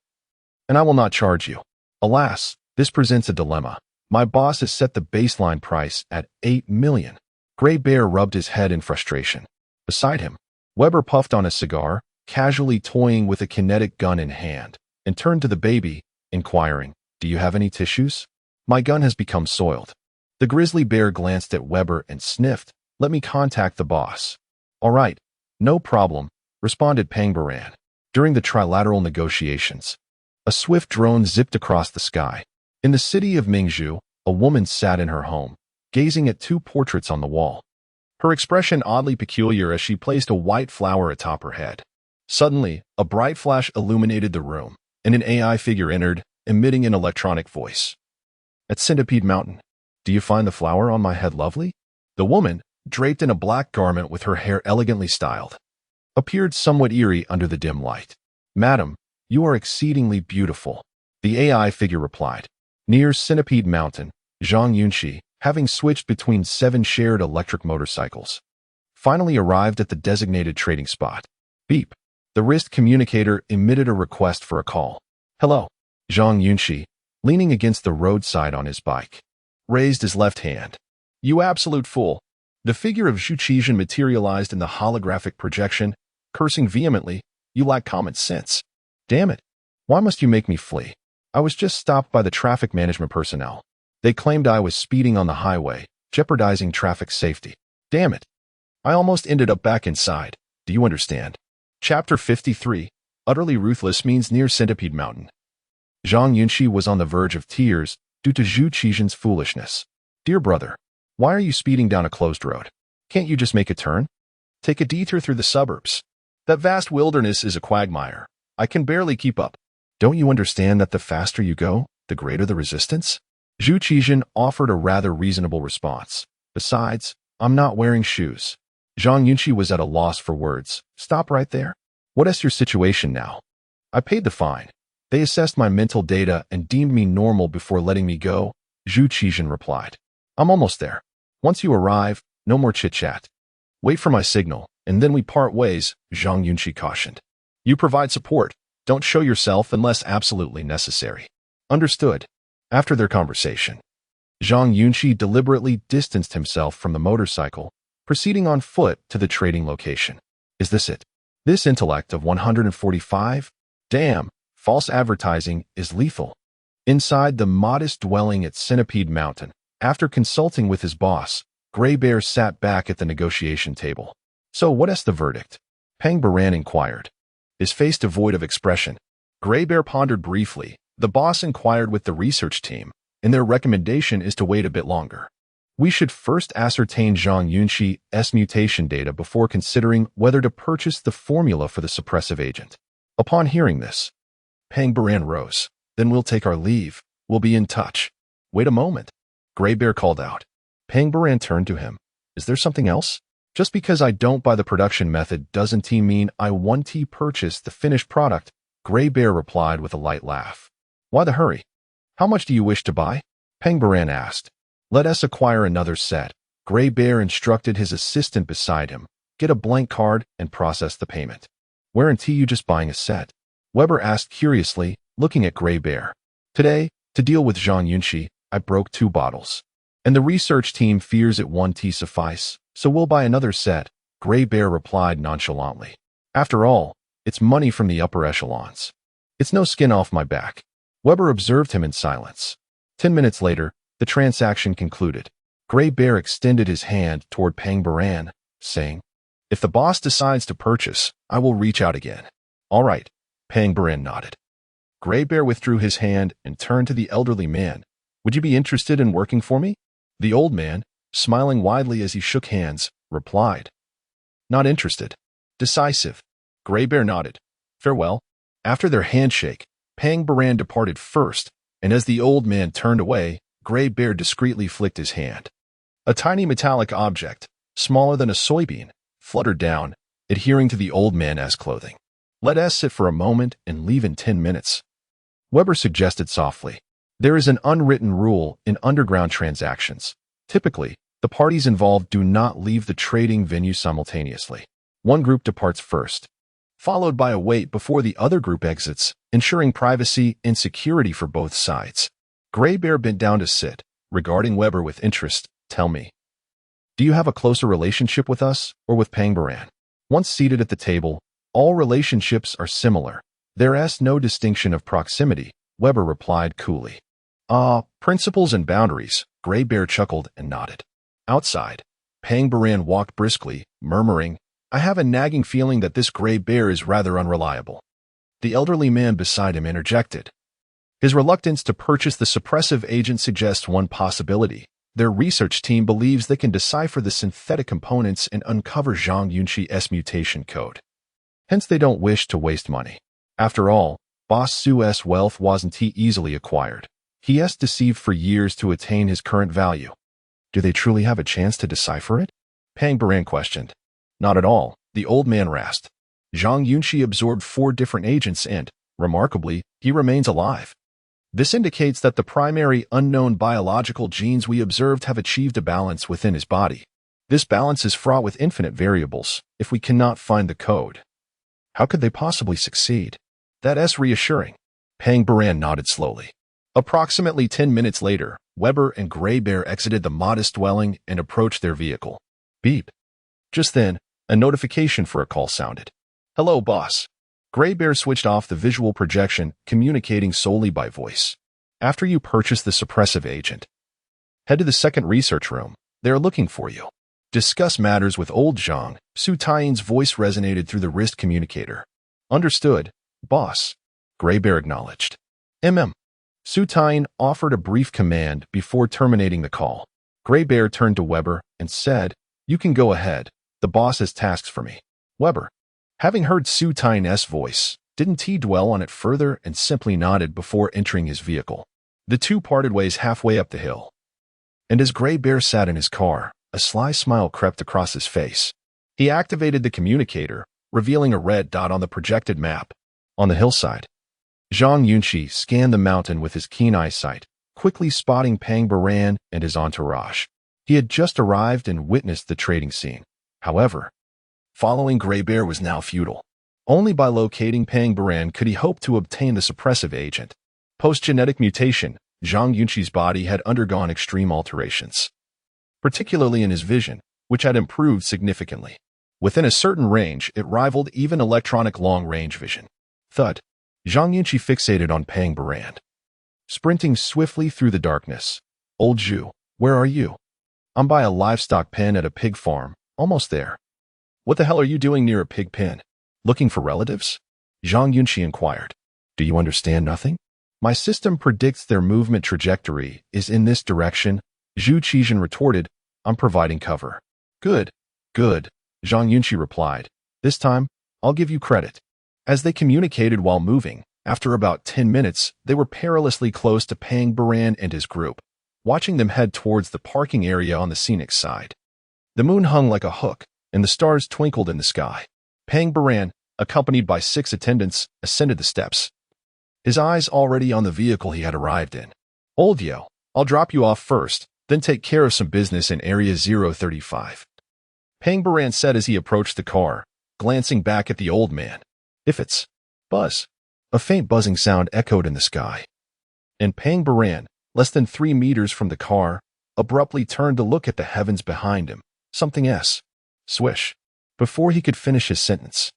And I will not charge you. Alas, this presents a dilemma. My boss has set the baseline price at 8 million. Gray Bear rubbed his head in frustration. Beside him, Weber puffed on a cigar, casually toying with a kinetic gun in hand, and turned to the baby, inquiring, Do you have any tissues? My gun has become soiled. The grizzly bear glanced at Weber and sniffed. Let me contact the boss. All right, no problem, responded Pang Baran. During the trilateral negotiations, a swift drone zipped across the sky. In the city of Mingzhu, a woman sat in her home, gazing at two portraits on the wall. Her expression oddly peculiar as she placed a white flower atop her head. Suddenly, a bright flash illuminated the room, and an AI figure entered, emitting an electronic voice. At Centipede Mountain, do you find the flower on my head lovely? The woman, draped in a black garment with her hair elegantly styled, appeared somewhat eerie under the dim light. Madam, you are exceedingly beautiful, the AI figure replied. Near Centipede Mountain, Zhang Yunxi, having switched between 7 shared electric motorcycles, finally arrived at the designated trading spot. Beep. The wrist communicator emitted a request for a call. Hello. Zhang Yunxi, leaning against the roadside on his bike, raised his left hand. You absolute fool. The figure of Zhu Qizhen materialized in the holographic projection, cursing vehemently. You lack common sense. Damn it. Why must you make me flee? I was just stopped by the traffic management personnel. They claimed I was speeding on the highway, jeopardizing traffic safety. Damn it. I almost ended up back inside. Do you understand? Chapter 53. Utterly ruthless means near Centipede Mountain. Zhang Yunxi was on the verge of tears due to Zhu Qizhen's foolishness. Dear brother, why are you speeding down a closed road? Can't you just make a turn? Take a detour through the suburbs. That vast wilderness is a quagmire. I can barely keep up. Don't you understand that the faster you go, the greater the resistance? Zhu Qizhen offered a rather reasonable response. Besides, I'm not wearing shoes. Zhang Yunxi was at a loss for words. Stop right there. What is your situation now? I paid the fine. They assessed my mental data and deemed me normal before letting me go, Zhu Qizhen replied. I'm almost there. Once you arrive, no more chit-chat. Wait for my signal, and then we part ways, Zhang Yunxi cautioned. You provide support. Don't show yourself unless absolutely necessary. Understood. After their conversation, Zhang Yunxi deliberately distanced himself from the motorcycle, proceeding on foot to the trading location. Is this it? This intellect of 145? Damn, false advertising is lethal. Inside the modest dwelling at Centipede Mountain, after consulting with his boss, Gray Bear sat back at the negotiation table. So what is the verdict? Pang Baran inquired, his face devoid of expression. Gray Bear pondered briefly. The boss inquired with the research team, and their recommendation is to wait a bit longer. We should first ascertain Zhang Yunxi's mutation data before considering whether to purchase the formula for the suppressive agent. Upon hearing this, Pang Baran rose. Then we'll take our leave. We'll be in touch. Wait a moment. Gray Bear called out. Pang Baran turned to him. Is there something else? Just because I don't buy the production method doesn't mean I want to purchase the finished product, Gray Bear replied with a light laugh. Why the hurry? How much do you wish to buy? Pang Baran asked. Let us acquire another set. Gray Bear instructed his assistant beside him. Get a blank card and process the payment. Guarantee you just buying a set? Weber asked curiously, looking at Gray Bear. Today, to deal with Zhang Yunxi, I broke 2 bottles. And the research team fears it won't suffice, so we'll buy another set, Gray Bear replied nonchalantly. After all, it's money from the upper echelons. It's no skin off my back. Weber observed him in silence. 10 minutes later, the transaction concluded. Gray Bear extended his hand toward Pang Baran, saying, If the boss decides to purchase, I will reach out again. All right, Pang Baran nodded. Gray Bear withdrew his hand and turned to the elderly man. Would you be interested in working for me? The old man, smiling widely as he shook hands, replied. Not interested. Decisive. Gray Bear nodded. Farewell. After their handshake, Pang Baran departed first, and as the old man turned away, Gray Bear discreetly flicked his hand. A tiny metallic object, smaller than a soybean, fluttered down, adhering to the old man's clothing. "Let us sit for a moment and leave in 10 minutes," Weber suggested softly. There is an unwritten rule in underground transactions. Typically, the parties involved do not leave the trading venue simultaneously. One group departs first, followed by a wait before the other group exits, ensuring privacy and security for both sides. Gray Bear bent down to sit, regarding Weber with interest. "Tell me, do you have a closer relationship with us or with Pang Baran?" Once seated at the table, all relationships are similar. There is no distinction of proximity, Weber replied coolly. Principles and boundaries, Gray Bear chuckled and nodded. Outside, Pang Baran walked briskly, murmuring, "I have a nagging feeling that this Gray Bear is rather unreliable." The elderly man beside him interjected. His reluctance to purchase the suppressive agent suggests one possibility. Their research team believes they can decipher the synthetic components and uncover Zhang Yunxi's mutation code. Hence, they don't wish to waste money. After all, Boss Su's wealth wasn't easily acquired. He has deceived for years to attain his current value. Do they truly have a chance to decipher it? Pang Baran questioned. Not at all, the old man rasped. Zhang Yunxi absorbed 4 different agents and, remarkably, he remains alive. This indicates that the primary unknown biological genes we observed have achieved a balance within his body. This balance is fraught with infinite variables if we cannot find the code. How could they possibly succeed? That's reassuring. Pang Baran nodded slowly. Approximately 10 minutes later, Weber and Gray Bear exited the modest dwelling and approached their vehicle. Beep. Just then, a notification for a call sounded. "Hello, boss." Gray Bear switched off the visual projection, communicating solely by voice. "After you purchase the suppressive agent, head to the second research room. They are looking for you. Discuss matters with old Zhang." Su Taiyin's voice resonated through the wrist communicator. "Understood, boss," Gray Bear acknowledged. Su Taiyin offered a brief command before terminating the call. Gray Bear turned to Weber and said, "You can go ahead. The boss has tasks for me." Weber, having heard Su Taiyin's voice, didn't dwell on it further and simply nodded before entering his vehicle. The two parted ways halfway up the hill. And as Gray Bear sat in his car, a sly smile crept across his face. He activated the communicator, revealing a red dot on the projected map. On the hillside, Zhang Yunxi scanned the mountain with his keen eyesight, quickly spotting Pang Baran and his entourage. He had just arrived and witnessed the trading scene. However, following Gray Bear was now futile. Only by locating Pang Baran could he hope to obtain the suppressive agent. Post-genetic mutation, Zhang Yunxi's body had undergone extreme alterations, particularly in his vision, which had improved significantly. Within a certain range, it rivaled even electronic long-range vision. Thud. Zhang Yunxi fixated on Pang Baran, sprinting swiftly through the darkness. "Old Zhu, where are you?" "I'm by a livestock pen at a pig farm, almost there." "What the hell are you doing near a pig pen? Looking for relatives?" Zhang Yunxi inquired. "Do you understand nothing? My system predicts their movement trajectory is in this direction," Zhu Qizhen retorted. "I'm providing cover." Good, Zhang Yunxi replied. "This time, I'll give you credit." As they communicated while moving, after about 10 minutes, they were perilously close to Pang Baran and his group, watching them head towards the parking area on the scenic side. The moon hung like a hook, and the stars twinkled in the sky. Pang Baran, accompanied by 6 attendants, ascended the steps, his eyes already on the vehicle he had arrived in. "Old Yo, I'll drop you off first, then take care of some business in Area 035. Pang Baran said as he approached the car, glancing back at the old man. "If it's buzz." A faint buzzing sound echoed in the sky. And Pang Baran, less than 3 meters from the car, abruptly turned to look at the heavens behind him. Something swish. Before he could finish his sentence,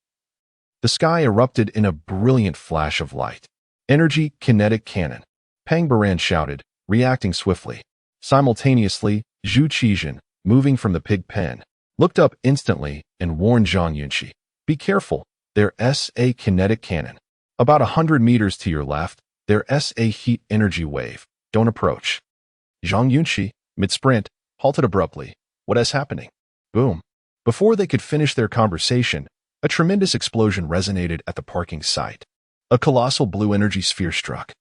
the sky erupted in a brilliant flash of light. "Energy kinetic cannon," Pang Baran shouted, reacting swiftly. Simultaneously, Zhu Qizhen, moving from the pig pen, looked up instantly and warned Zhang Yunxi, "Be careful, there's a kinetic cannon. About 100 meters to your left, there's a heat energy wave. Don't approach." Zhang Yunxi, mid-sprint, halted abruptly. "What is happening?" Boom. Before they could finish their conversation, a tremendous explosion resonated at the parking site. A colossal blue energy sphere struck,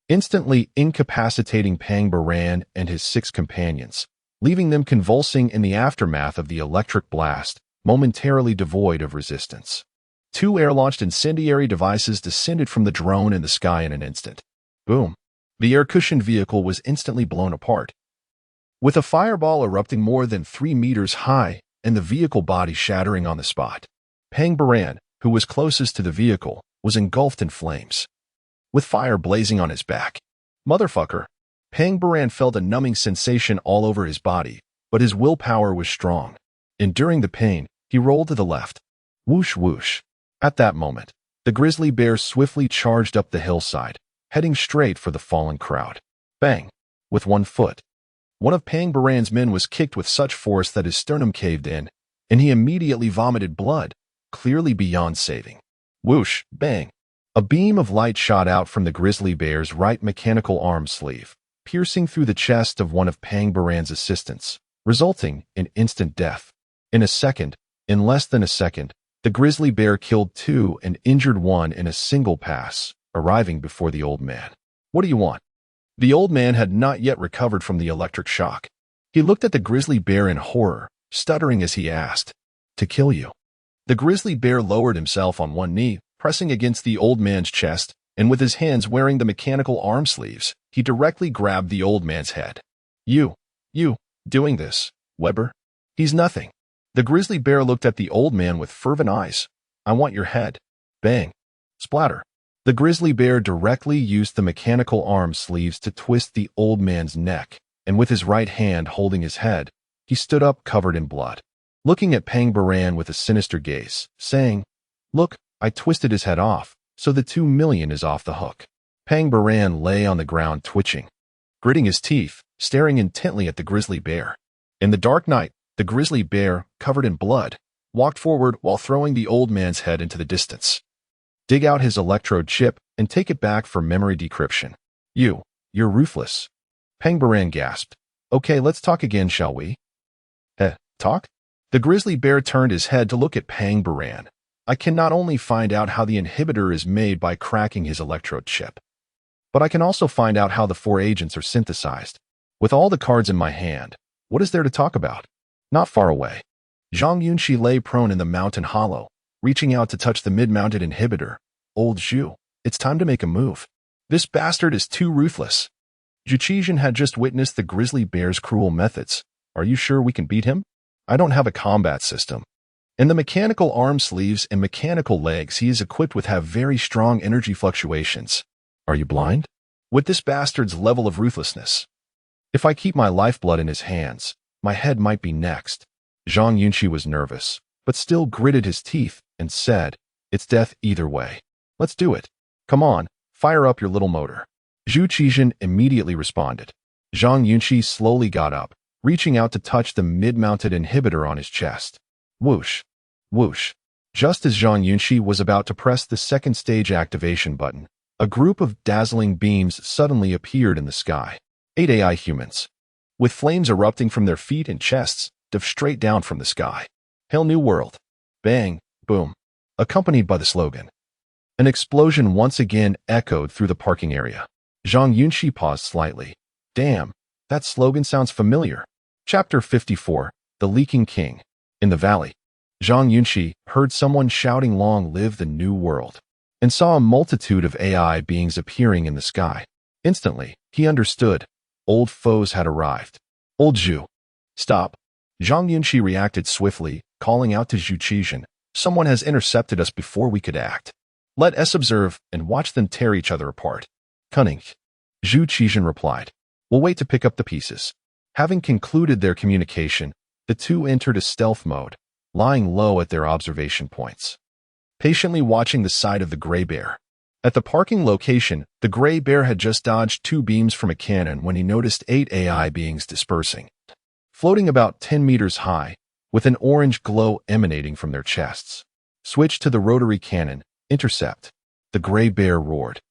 instantly incapacitating Pang Baran and his 6 companions, leaving them convulsing in the aftermath of the electric blast, momentarily devoid of resistance. 2 air-launched incendiary devices descended from the drone in the sky in an instant. Boom! The air-cushioned vehicle was instantly blown apart, with a fireball erupting more than 3 meters high and the vehicle body shattering on the spot. Pang Baran, who was closest to the vehicle, was engulfed in flames, with fire blazing on his back. Motherfucker! Pang Baran felt a numbing sensation all over his body, but his willpower was strong. Enduring the pain, he rolled to the left. Whoosh whoosh. At that moment, the grizzly bear swiftly charged up the hillside, heading straight for the fallen crowd. Bang! With 1 foot. One of Pang Baran's men was kicked with such force that his sternum caved in, and he immediately vomited blood, clearly beyond saving. Whoosh! Bang! A beam of light shot out from the grizzly bear's right mechanical arm sleeve, piercing through the chest of one of Pang Baran's assistants, resulting in instant death. In less than a second, the grizzly bear killed 2 and injured 1 in a single pass, arriving before the old man. What do you want? The old man had not yet recovered from the electric shock. He looked at the grizzly bear in horror, stuttering as he asked, "To kill you." The grizzly bear lowered himself on 1 knee, pressing against the old man's chest, and with his hands wearing the mechanical arm sleeves, he directly grabbed the old man's head. You doing this, Weber? He's nothing." The grizzly bear looked at the old man with fervent eyes. "I want your head." Bang! Splatter! The grizzly bear directly used the mechanical arm sleeves to twist the old man's neck, and with his right hand holding his head, he stood up covered in blood, looking at Pang Baran with a sinister gaze, saying, "Look, I twisted his head off, so the 2 million is off the hook." Pang Baran lay on the ground twitching, gritting his teeth, staring intently at the grizzly bear. In the dark night, the grizzly bear, covered in blood, walked forward while throwing the old man's head into the distance. "Dig out his electrode chip and take it back for memory decryption. You're ruthless." Pang Baran gasped. "Okay, let's talk again, shall we?" Talk? The grizzly bear turned his head to look at Pang Baran. "I can not only find out how the inhibitor is made by cracking his electrode chip, but I can also find out how the 4 agents are synthesized. With all the cards in my hand, what is there to talk about?" Not far away, Zhang Yunxi lay prone in the mountain hollow, reaching out to touch the mid-mounted inhibitor. "Old Zhu, it's time to make a move. This bastard is too ruthless." Zhu Qizhan had just witnessed the grizzly bear's cruel methods. "Are you sure we can beat him? I don't have a combat system. And the mechanical arm sleeves and mechanical legs he is equipped with have very strong energy fluctuations. Are you blind? With this bastard's level of ruthlessness, if I keep my lifeblood in his hands, my head might be next." Zhang Yunxi was nervous, but still gritted his teeth and said, "It's death either way. Let's do it. Come on, fire up your little motor." Zhu Qizhan immediately responded. Zhang Yunxi slowly got up, reaching out to touch the mid-mounted inhibitor on his chest. Whoosh! Whoosh! Just as Zhang Yunxi was about to press the second stage activation button, a group of dazzling beams suddenly appeared in the sky. 8 AI humans, with flames erupting from their feet and chests, dove straight down from the sky. Hail New World! Bang! Boom! Accompanied by the slogan. An explosion once again echoed through the parking area. Zhang Yunxi paused slightly. "Damn, that slogan sounds familiar." Chapter 54, The Leaking King. In the valley, Zhang Yunxi heard someone shouting "Long live the New World," and saw a multitude of AI beings appearing in the sky. Instantly, he understood. Old foes had arrived. "Old Zhu, stop." Zhang Yunxi reacted swiftly, calling out to Zhu Qizhan, "Someone has intercepted us before we could act. Let us observe and watch them tear each other apart." "Cunning," Zhu Qizhan replied. "We'll wait to pick up the pieces." Having concluded their communication, the 2 entered a stealth mode, lying low at their observation points, patiently watching the side of the gray bear. At the parking location, the gray bear had just dodged 2 beams from a cannon when he noticed 8 AI beings dispersing, floating about 10 meters high, with an orange glow emanating from their chests. "Switch to the rotary cannon. Intercept." The gray bear roared,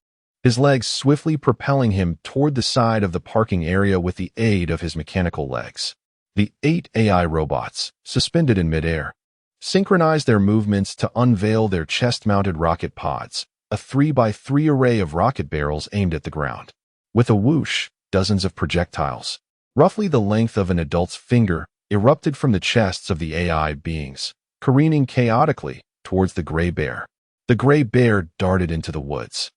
his legs swiftly propelling him toward the side of the parking area with the aid of his mechanical legs. The 8 AI robots, suspended in midair, synchronized their movements to unveil their chest-mounted rocket pods, a 3x3 array of rocket barrels aimed at the ground. With a whoosh, dozens of projectiles, roughly the length of an adult's finger, erupted from the chests of the AI beings, careening chaotically towards the gray bear. The gray bear darted into the woods,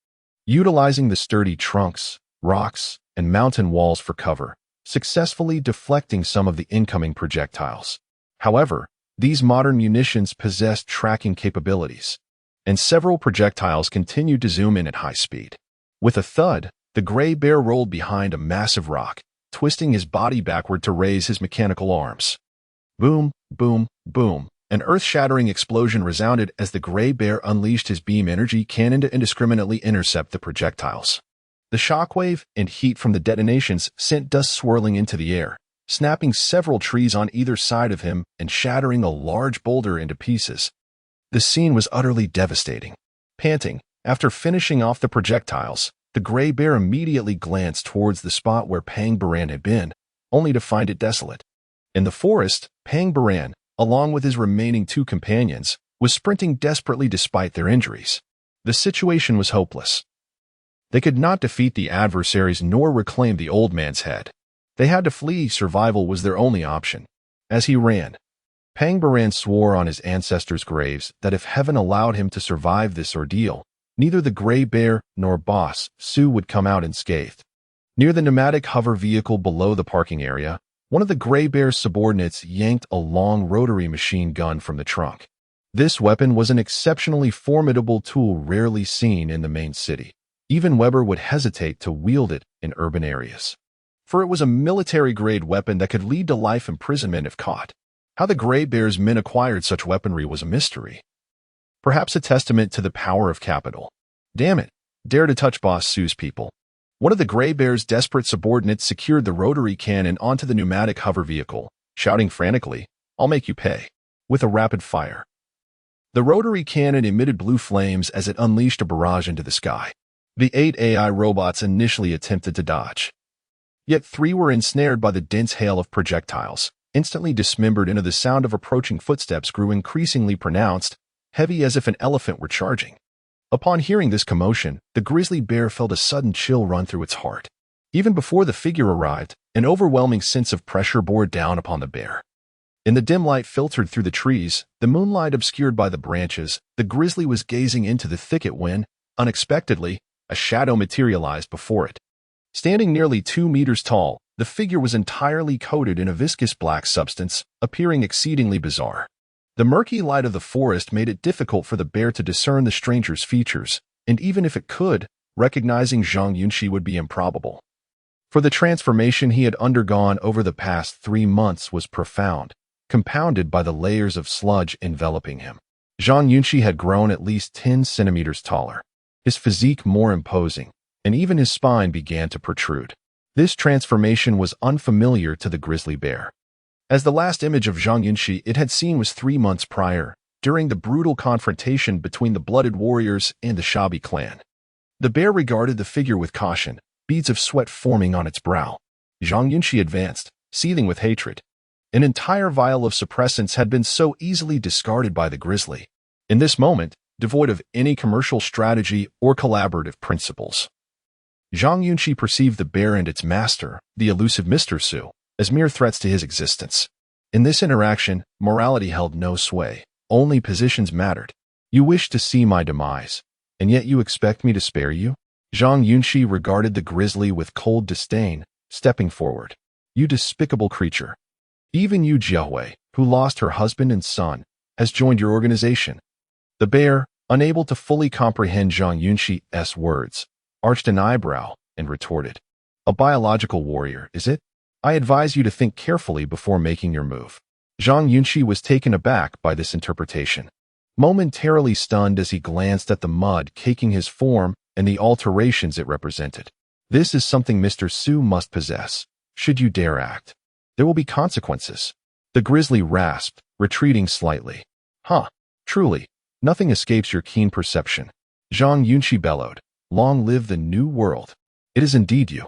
utilizing the sturdy trunks, rocks, and mountain walls for cover, successfully deflecting some of the incoming projectiles. However, these modern munitions possessed tracking capabilities, and several projectiles continued to zoom in at high speed. With a thud, the gray bear rolled behind a massive rock, twisting his body backward to raise his mechanical arms. Boom, boom, boom. An earth-shattering explosion resounded as the gray bear unleashed his beam energy cannon to indiscriminately intercept the projectiles. The shockwave and heat from the detonations sent dust swirling into the air, snapping several trees on either side of him and shattering a large boulder into pieces. The scene was utterly devastating. Panting, after finishing off the projectiles, the gray bear immediately glanced towards the spot where Pang Baran had been, only to find it desolate. In the forest, Pang Baran, along with his remaining two companions, was sprinting desperately despite their injuries. The situation was hopeless. They could not defeat the adversaries nor reclaim the old man's head. They had to flee. Survival was their only option. As he ran, Pang Baran swore on his ancestors' graves that if heaven allowed him to survive this ordeal, neither the gray bear nor Boss Sue would come out unscathed. Near the pneumatic hover vehicle below the parking area, one of the gray bear's subordinates yanked a long rotary machine gun from the trunk. This weapon was an exceptionally formidable tool rarely seen in the main city. Even Weber would hesitate to wield it in urban areas, for it was a military-grade weapon that could lead to life imprisonment if caught. How the Gray Bear's men acquired such weaponry was a mystery. Perhaps a testament to the power of capital. Damn it, dare to touch Boss Sue's people. One of the Gray Bear's desperate subordinates secured the rotary cannon onto the pneumatic hover vehicle, shouting frantically, "I'll make you pay," with a rapid fire. The rotary cannon emitted blue flames as it unleashed a barrage into the sky. The 8 AI robots initially attempted to dodge, yet 3 were ensnared by the dense hail of projectiles, instantly dismembered, and the sound of approaching footsteps grew increasingly pronounced, heavy as if an elephant were charging. Upon hearing this commotion, the grizzly bear felt a sudden chill run through its heart. Even before the figure arrived, an overwhelming sense of pressure bore down upon the bear. In the dim light filtered through the trees, the moonlight obscured by the branches, the grizzly was gazing into the thicket when, unexpectedly, a shadow materialized before it. Standing nearly 2 meters tall, the figure was entirely coated in a viscous black substance, appearing exceedingly bizarre. The murky light of the forest made it difficult for the bear to discern the stranger's features, and even if it could, recognizing Zhang Yunxi would be improbable. For the transformation he had undergone over the past 3 months was profound, compounded by the layers of sludge enveloping him. Zhang Yunxi had grown at least 10 centimeters taller, his physique more imposing, and even his spine began to protrude. This transformation was unfamiliar to the grizzly bear, as the last image of Zhang Yunxi it had seen was 3 months prior, during the brutal confrontation between the blooded warriors and the Shabi clan. The bear regarded the figure with caution, beads of sweat forming on its brow. Zhang Yunxi advanced, seething with hatred. An entire vial of suppressants had been so easily discarded by the grizzly. In this moment, devoid of any commercial strategy or collaborative principles, Zhang Yunxi perceived the bear and its master, the elusive Mr. Su, as mere threats to his existence. In this interaction, morality held no sway. Only positions mattered. You wish to see my demise, and yet you expect me to spare you? Zhang Yunxi regarded the grizzly with cold disdain, stepping forward. You despicable creature. Even you, Jiahui, who lost her husband and son, has joined your organization. The bear, unable to fully comprehend Zhang Yunxi's words, arched an eyebrow and retorted. A biological warrior, is it? I advise you to think carefully before making your move. Zhang Yunxi was taken aback by this interpretation, momentarily stunned as he glanced at the mud caking his form and the alterations it represented. This is something Mr. Su must possess. Should you dare act, there will be consequences. The grizzly rasped, retreating slightly. Huh, truly, nothing escapes your keen perception. Zhang Yunxi bellowed. Long live the new world. It is indeed you.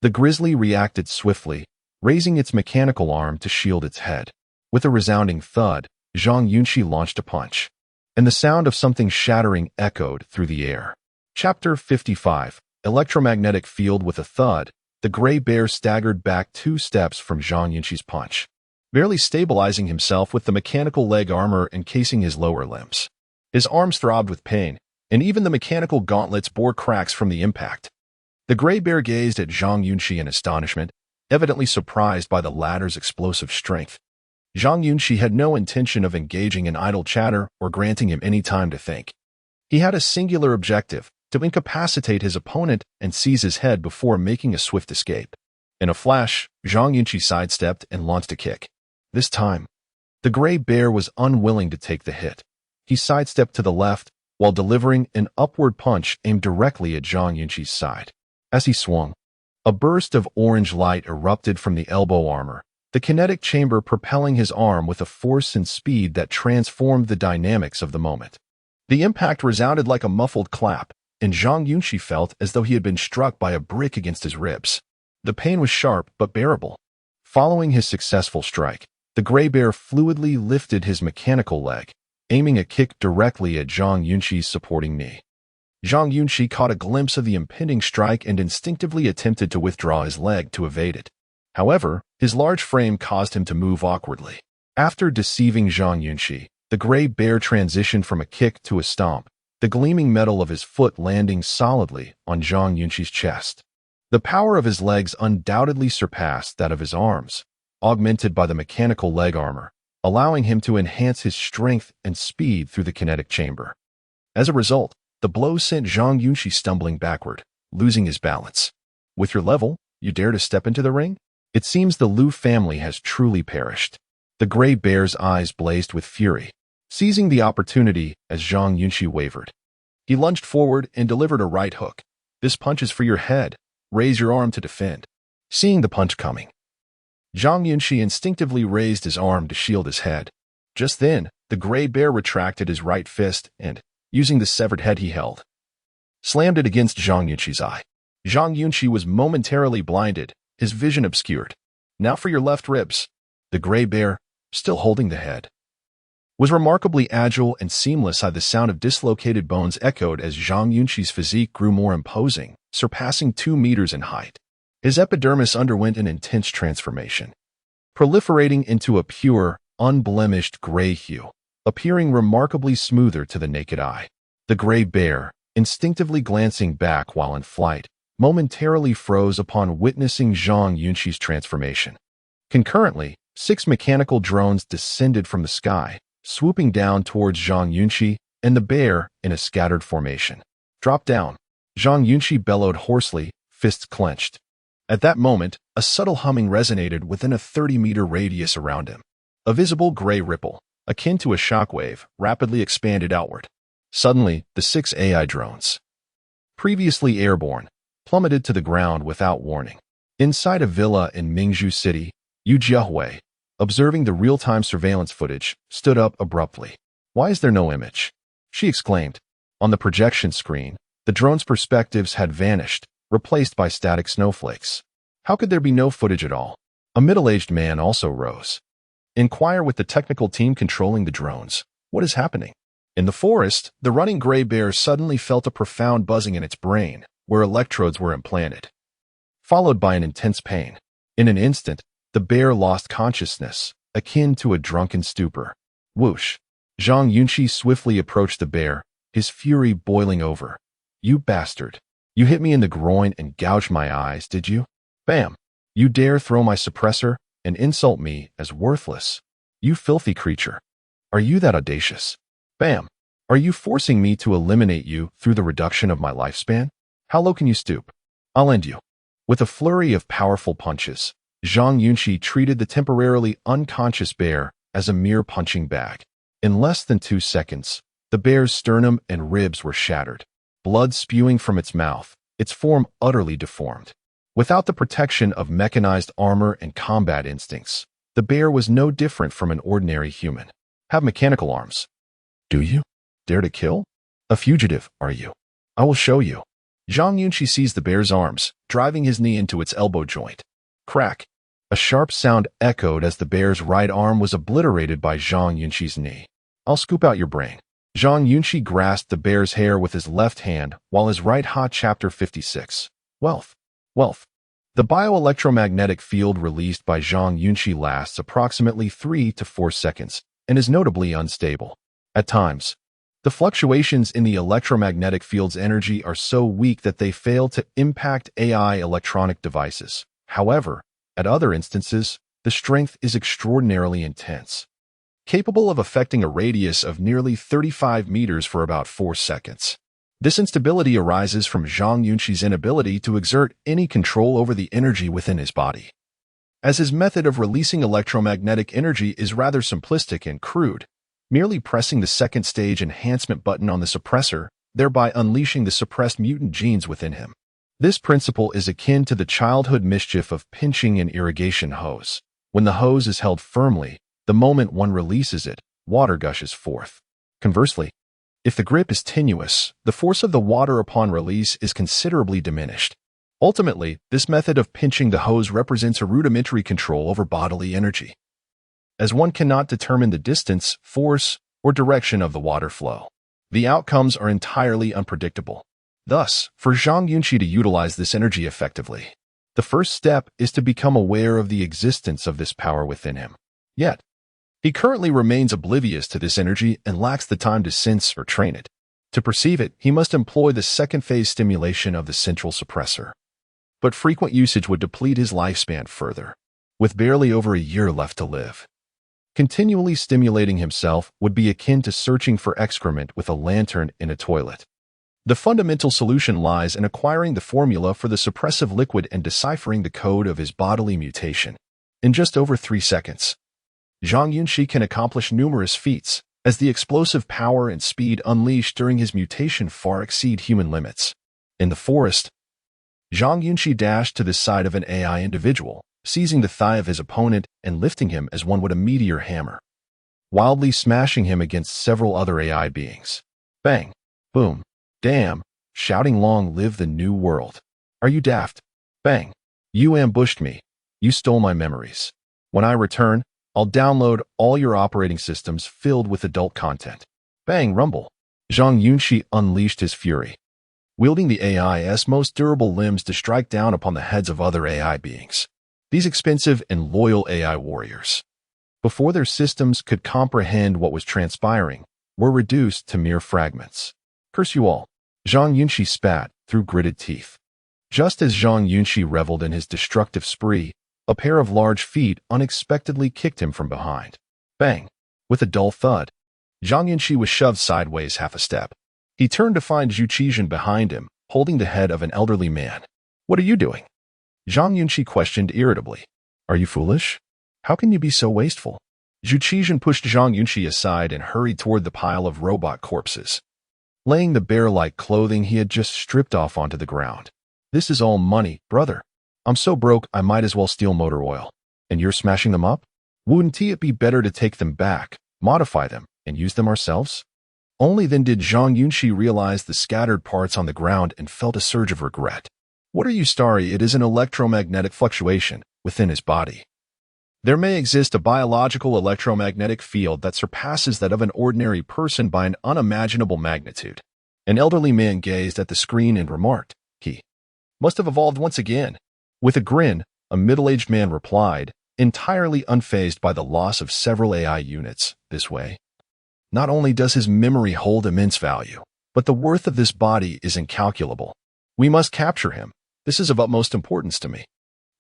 The grizzly reacted swiftly, raising its mechanical arm to shield its head. With a resounding thud, Zhang Yunxi launched a punch, and the sound of something shattering echoed through the air. Chapter 55. Electromagnetic Field. With a thud, the gray bear staggered back 2 steps from Zhang Yunxi's punch, barely stabilizing himself with the mechanical leg armor encasing his lower limbs. His arms throbbed with pain, and even the mechanical gauntlets bore cracks from the impact. The gray bear gazed at Zhang Yunxi in astonishment, evidently surprised by the latter's explosive strength. Zhang Yunxi had no intention of engaging in idle chatter or granting him any time to think. He had a singular objective: to incapacitate his opponent and seize his head before making a swift escape. In a flash, Zhang Yunxi sidestepped and launched a kick. This time, the gray bear was unwilling to take the hit. He sidestepped to the left while delivering an upward punch aimed directly at Zhang Yunxi's side. As he swung, a burst of orange light erupted from the elbow armor, the kinetic chamber propelling his arm with a force and speed that transformed the dynamics of the moment. The impact resounded like a muffled clap, and Zhang Yunxi felt as though he had been struck by a brick against his ribs. The pain was sharp but bearable. Following his successful strike, the gray bear fluidly lifted his mechanical leg, aiming a kick directly at Zhang Yunxi's supporting knee. Zhang Yunxi caught a glimpse of the impending strike and instinctively attempted to withdraw his leg to evade it. However, his large frame caused him to move awkwardly. After deceiving Zhang Yunxi, the gray bear transitioned from a kick to a stomp, the gleaming metal of his foot landing solidly on Zhang Yunxi's chest. The power of his legs undoubtedly surpassed that of his arms, augmented by the mechanical leg armor, allowing him to enhance his strength and speed through the kinetic chamber. As a result, the blow sent Zhang Yunxi stumbling backward, losing his balance. With your level, you dare to step into the ring? It seems the Liu family has truly perished. The gray bear's eyes blazed with fury, seizing the opportunity as Zhang Yunxi wavered. He lunged forward and delivered a right hook. This punch is for your head. Raise your arm to defend. Seeing the punch coming, Zhang Yunxi instinctively raised his arm to shield his head. Just then, the gray bear retracted his right fist and, using the severed head he held, slammed it against Zhang Yunxi's eye. Zhang Yunxi was momentarily blinded, his vision obscured. Now for your left ribs. The gray bear, still holding the head, was remarkably agile and seamless as the sound of dislocated bones echoed as Zhang Yunxi's physique grew more imposing, surpassing 2 meters in height. His epidermis underwent an intense transformation, proliferating into a pure, unblemished gray hue, appearing remarkably smoother to the naked eye. The gray bear, instinctively glancing back while in flight, momentarily froze upon witnessing Zhang Yunxi's transformation. Concurrently, 6 mechanical drones descended from the sky, swooping down towards Zhang Yunxi and the bear in a scattered formation. Drop down. Zhang Yunxi bellowed hoarsely, fists clenched. At that moment, a subtle humming resonated within a 30-meter radius around him. A visible gray ripple, akin to a shockwave, rapidly expanded outward. Suddenly, the 6 AI drones, previously airborne, plummeted to the ground without warning. Inside a villa in Mingzhu City, Yu Jiahui, observing the real-time surveillance footage, stood up abruptly. "Why is there no image?" she exclaimed. On the projection screen, the drone's perspectives had vanished, replaced by static snowflakes. How could there be no footage at all? A middle-aged man also rose. "Inquire with the technical team controlling the drones. What is happening?" In the forest, the running gray bear suddenly felt a profound buzzing in its brain, where electrodes were implanted, followed by an intense pain. In an instant, the bear lost consciousness, akin to a drunken stupor. Whoosh! Zhang Yunxi swiftly approached the bear, his fury boiling over. "You bastard! You hit me in the groin and gouged my eyes, did you? Bam! You dare throw my suppressor and insult me as worthless? You filthy creature! Are you that audacious? Bam! Are you forcing me to eliminate you through the reduction of my lifespan? How low can you stoop? I'll end you." With a flurry of powerful punches, Zhang Yunxi treated the temporarily unconscious bear as a mere punching bag. In less than 2 seconds, the bear's sternum and ribs were shattered, blood spewing from its mouth, its form utterly deformed. Without the protection of mechanized armor and combat instincts, the bear was no different from an ordinary human. "Have mechanical arms. Do you? Dare to kill? A fugitive, are you? I will show you." Zhang Yunxi seized the bear's arms, driving his knee into its elbow joint. Crack! A sharp sound echoed as the bear's right arm was obliterated by Zhang Yunxi's knee. "I'll scoop out your brain." Zhang Yunxi grasped the bear's hair with his left hand, while his right hot chapter 56. Wealth. Wealth. The bioelectromagnetic field released by Zhang Yunxi lasts approximately 3 to 4 seconds and is notably unstable. At times, the fluctuations in the electromagnetic field's energy are so weak that they fail to impact AI electronic devices. However, at other instances, the strength is extraordinarily intense, capable of affecting a radius of nearly 35 meters for about 4 seconds. This instability arises from Zhang Yunxi's inability to exert any control over the energy within his body. As his method of releasing electromagnetic energy is rather simplistic and crude, merely pressing the second stage enhancement button on the suppressor, thereby unleashing the suppressed mutant genes within him. This principle is akin to the childhood mischief of pinching an irrigation hose. When the hose is held firmly, the moment one releases it, water gushes forth. Conversely, if the grip is tenuous, the force of the water upon release is considerably diminished. Ultimately, this method of pinching the hose represents a rudimentary control over bodily energy, as one cannot determine the distance, force, or direction of the water flow. The outcomes are entirely unpredictable. Thus, for Zhang Yunxi to utilize this energy effectively, the first step is to become aware of the existence of this power within him. Yet, he currently remains oblivious to this energy and lacks the time to sense or train it. To perceive it, he must employ the second phase stimulation of the central suppressor. But frequent usage would deplete his lifespan further, with barely over a year left to live. Continually stimulating himself would be akin to searching for excrement with a lantern in a toilet. The fundamental solution lies in acquiring the formula for the suppressive liquid and deciphering the code of his bodily mutation. In just over 3 seconds, Zhang Yunxi can accomplish numerous feats, as the explosive power and speed unleashed during his mutation far exceed human limits. In the forest, Zhang Yunxi dashed to the side of an AI individual, seizing the thigh of his opponent and lifting him as one would a meteor hammer, wildly smashing him against several other AI beings. Bang! Boom! Damn! Shouting long live the new world. Are you daft? Bang! You ambushed me. You stole my memories. When I return, I'll download all your operating systems filled with adult content. Bang! Rumble! Zhang Yunxi unleashed his fury, wielding the AI's most durable limbs to strike down upon the heads of other AI beings. These expensive and loyal AI warriors, before their systems could comprehend what was transpiring, were reduced to mere fragments. Curse you all! Zhang Yunxi spat through gritted teeth. Just as Zhang Yunxi reveled in his destructive spree, a pair of large feet unexpectedly kicked him from behind. Bang! With a dull thud, Zhang Yunxi was shoved sideways half a step. He turned to find Zhu Qizhen behind him, holding the head of an elderly man. What are you doing? Zhang Yunxi questioned irritably. Are you foolish? How can you be so wasteful? Zhu Qizhen pushed Zhang Yunxi aside and hurried toward the pile of robot corpses, laying the bear-like clothing he had just stripped off onto the ground. This is all money, brother. I'm so broke I might as well steal motor oil. And you're smashing them up? Wouldn't it be better to take them back, modify them, and use them ourselves? Only then did Zhang Yunxi realize the scattered parts on the ground and felt a surge of regret. What are you starry? It is an electromagnetic fluctuation within his body. There may exist a biological electromagnetic field that surpasses that of an ordinary person by an unimaginable magnitude. An elderly man gazed at the screen and remarked, he must have evolved once again. With a grin, a middle-aged man replied, entirely unfazed by the loss of several AI units this way. Not only does his memory hold immense value, but the worth of this body is incalculable. We must capture him. This is of utmost importance to me.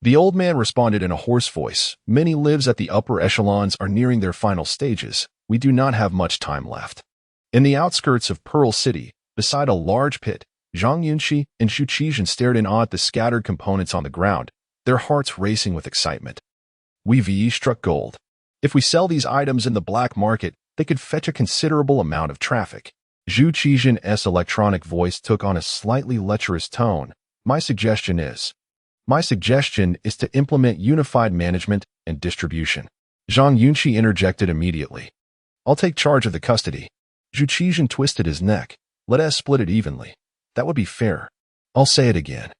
The old man responded in a hoarse voice. Many lives at the upper echelons are nearing their final stages. We do not have much time left. In the outskirts of Pearl City, beside a large pit, Zhang Yunxi and Zhu Qizhen stared in awe at the scattered components on the ground, their hearts racing with excitement. We've struck gold. If we sell these items in the black market, they could fetch a considerable amount of traffic. Zhu Qizhen's electronic voice took on a slightly lecherous tone. My suggestion is to implement unified management and distribution. Zhang Yunxi interjected immediately. I'll take charge of the custody. Zhu Qizhen twisted his neck. Let us split it evenly. That would be fair. I'll say it again.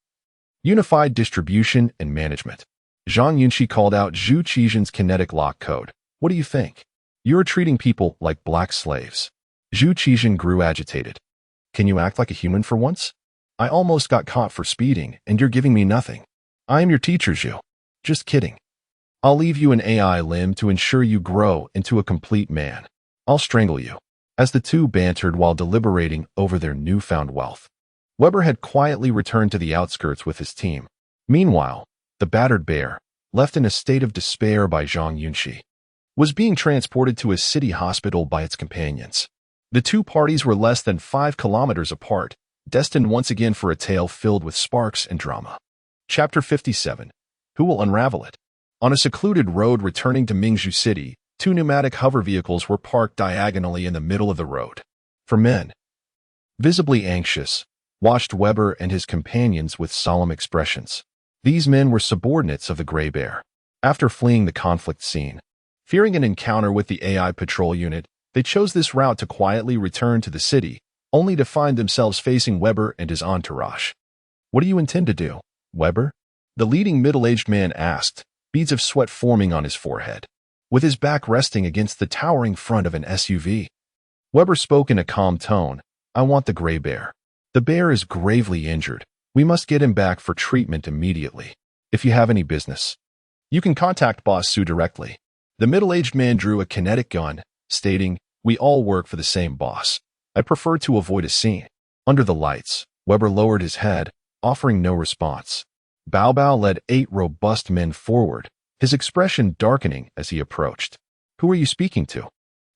Unified distribution and management. Zhang Yunxi called out Zhu Qizhen's kinetic lock code. What do you think? You're treating people like black slaves. Zhu Qixin grew agitated. Can you act like a human for once? I almost got caught for speeding, and you're giving me nothing. I am your teacher, Zhu. Just kidding. I'll leave you an AI limb to ensure you grow into a complete man. I'll strangle you. As the two bantered while deliberating over their newfound wealth, Weber had quietly returned to the outskirts with his team. Meanwhile, the battered bear, left in a state of despair by Zhang Yunxi, was being transported to a city hospital by its companions. The two parties were less than 5 kilometers apart, destined once again for a tale filled with sparks and drama. Chapter 57. Who will unravel it? On a secluded road returning to Mingzhu City, 2 pneumatic hover vehicles were parked diagonally in the middle of the road. 4 men, visibly anxious, watched Weber and his companions with solemn expressions. These men were subordinates of the Gray Bear. After fleeing the conflict scene, fearing an encounter with the AI patrol unit, they chose this route to quietly return to the city, only to find themselves facing Weber and his entourage. What do you intend to do, Weber? The leading middle-aged man asked, beads of sweat forming on his forehead, with his back resting against the towering front of an SUV. Weber spoke in a calm tone. I want the Gray Bear. The bear is gravely injured. We must get him back for treatment immediately. If you have any business, you can contact Boss Su directly. The middle-aged man drew a kinetic gun, stating, we all work for the same boss. I prefer to avoid a scene. Under the lights, Weber lowered his head, offering no response. Bao Bao led 8 robust men forward, his expression darkening as he approached. Who are you speaking to?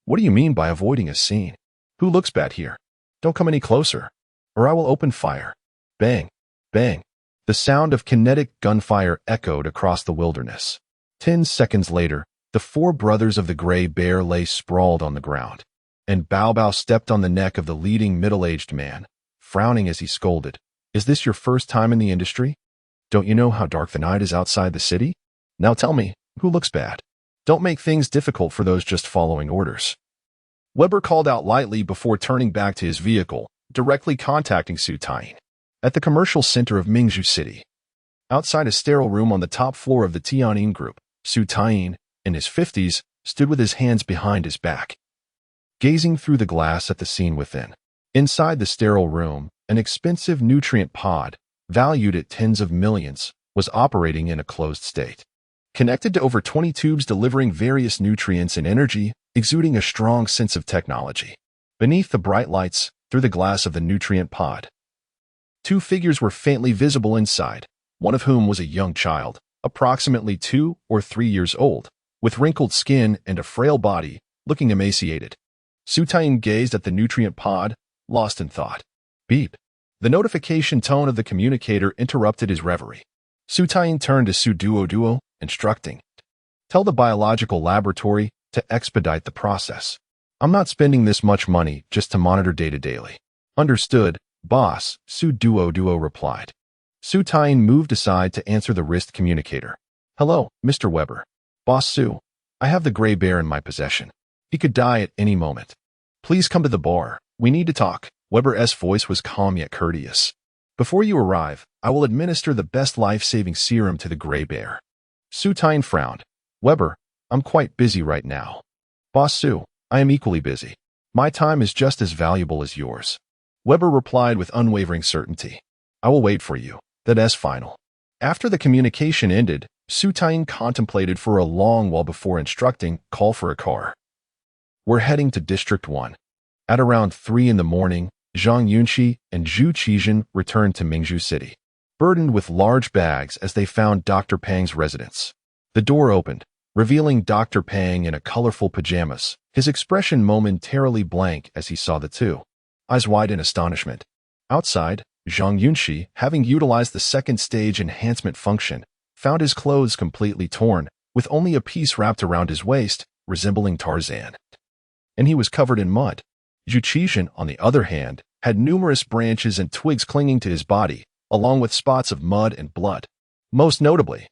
What do you mean by avoiding a scene? Who looks bad here? Don't come any closer, or I will open fire. Bang, bang. The sound of kinetic gunfire echoed across the wilderness. 10 seconds later, the 4 brothers of the Gray Bear lay sprawled on the ground, and Bao Bao stepped on the neck of the leading middle-aged man, frowning as he scolded. Is this your first time in the industry? Don't you know how dark the night is outside the city? Now tell me, who looks bad? Don't make things difficult for those just following orders. Weber called out lightly before turning back to his vehicle, directly contacting Su Taiyin. At the commercial center of Mingzhu City, outside a sterile room on the top floor of the Tianyin Group, Su Taiyin, in his 50s, stood with his hands behind his back, gazing through the glass at the scene within. Inside the sterile room, an expensive nutrient pod, valued at tens of millions, was operating in a closed state. Connected to over 20 tubes delivering various nutrients and energy, exuding a strong sense of technology. Beneath the bright lights, through the glass of the nutrient pod, 2 figures were faintly visible inside, one of whom was a young child, approximately 2 or 3 years old, with wrinkled skin and a frail body, looking emaciated. Su Taiyin gazed at the nutrient pod, lost in thought. Beep. The notification tone of the communicator interrupted his reverie. Su Taiyin turned to Su Duo, instructing, tell the biological laboratory to expedite the process. I'm not spending this much money just to monitor data daily. Understood, boss, Su Duo replied. Su Taiyin moved aside to answer the wrist communicator. Hello, Mr. Weber. Boss Su, I have the Gray Bear in my possession. He could die at any moment. Please come to the bar. We need to talk. Weber's voice was calm yet courteous. Before you arrive, I will administer the best life-saving serum to the Gray Bear. Su Taiyin frowned. Weber, I'm quite busy right now. Boss Su, I am equally busy. My time is just as valuable as yours. Weber replied with unwavering certainty. I will wait for you. That's final. After the communication ended, Su Taiyin contemplated for a long while before instructing, call for a car. We're heading to District 1. At around 3 in the morning, Zhang Yunxi and Zhu Qixin returned to Mingzhu City, burdened with large bags as they found Dr. Pang's residence. The door opened, revealing Dr. Pang in a colorful pajamas, his expression momentarily blank as he saw the two, eyes wide in astonishment. Outside, Zhang Yunxi, having utilized the second stage enhancement function, found his clothes completely torn, with only a piece wrapped around his waist, resembling Tarzan. And he was covered in mud. Zhu Qixin, on the other hand, had numerous branches and twigs clinging to his body, along with spots of mud and blood. Most notably,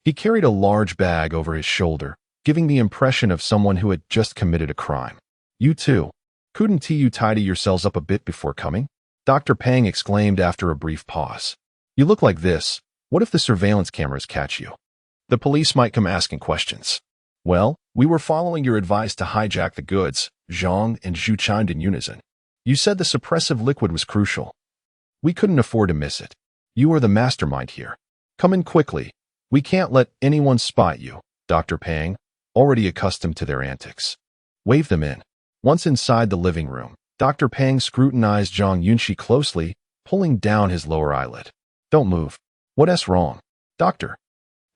he carried a large bag over his shoulder, giving the impression of someone who had just committed a crime. You too. Couldn't you tidy yourselves up a bit before coming? Dr. Pang exclaimed after a brief pause. You look like this. What if the surveillance cameras catch you? The police might come asking questions. Well, We were following your advice to hijack the goods, Zhang and Zhu chimed in unison. You said the suppressive liquid was crucial. We couldn't afford to miss it. You are the mastermind here. Come in quickly. We can't let anyone spot you, Dr. Pang, already accustomed to their antics. Wave them in. Once inside the living room, Dr. Pang scrutinized Zhang Yunxi closely, pulling down his lower eyelid. Don't move. What's wrong? Doctor.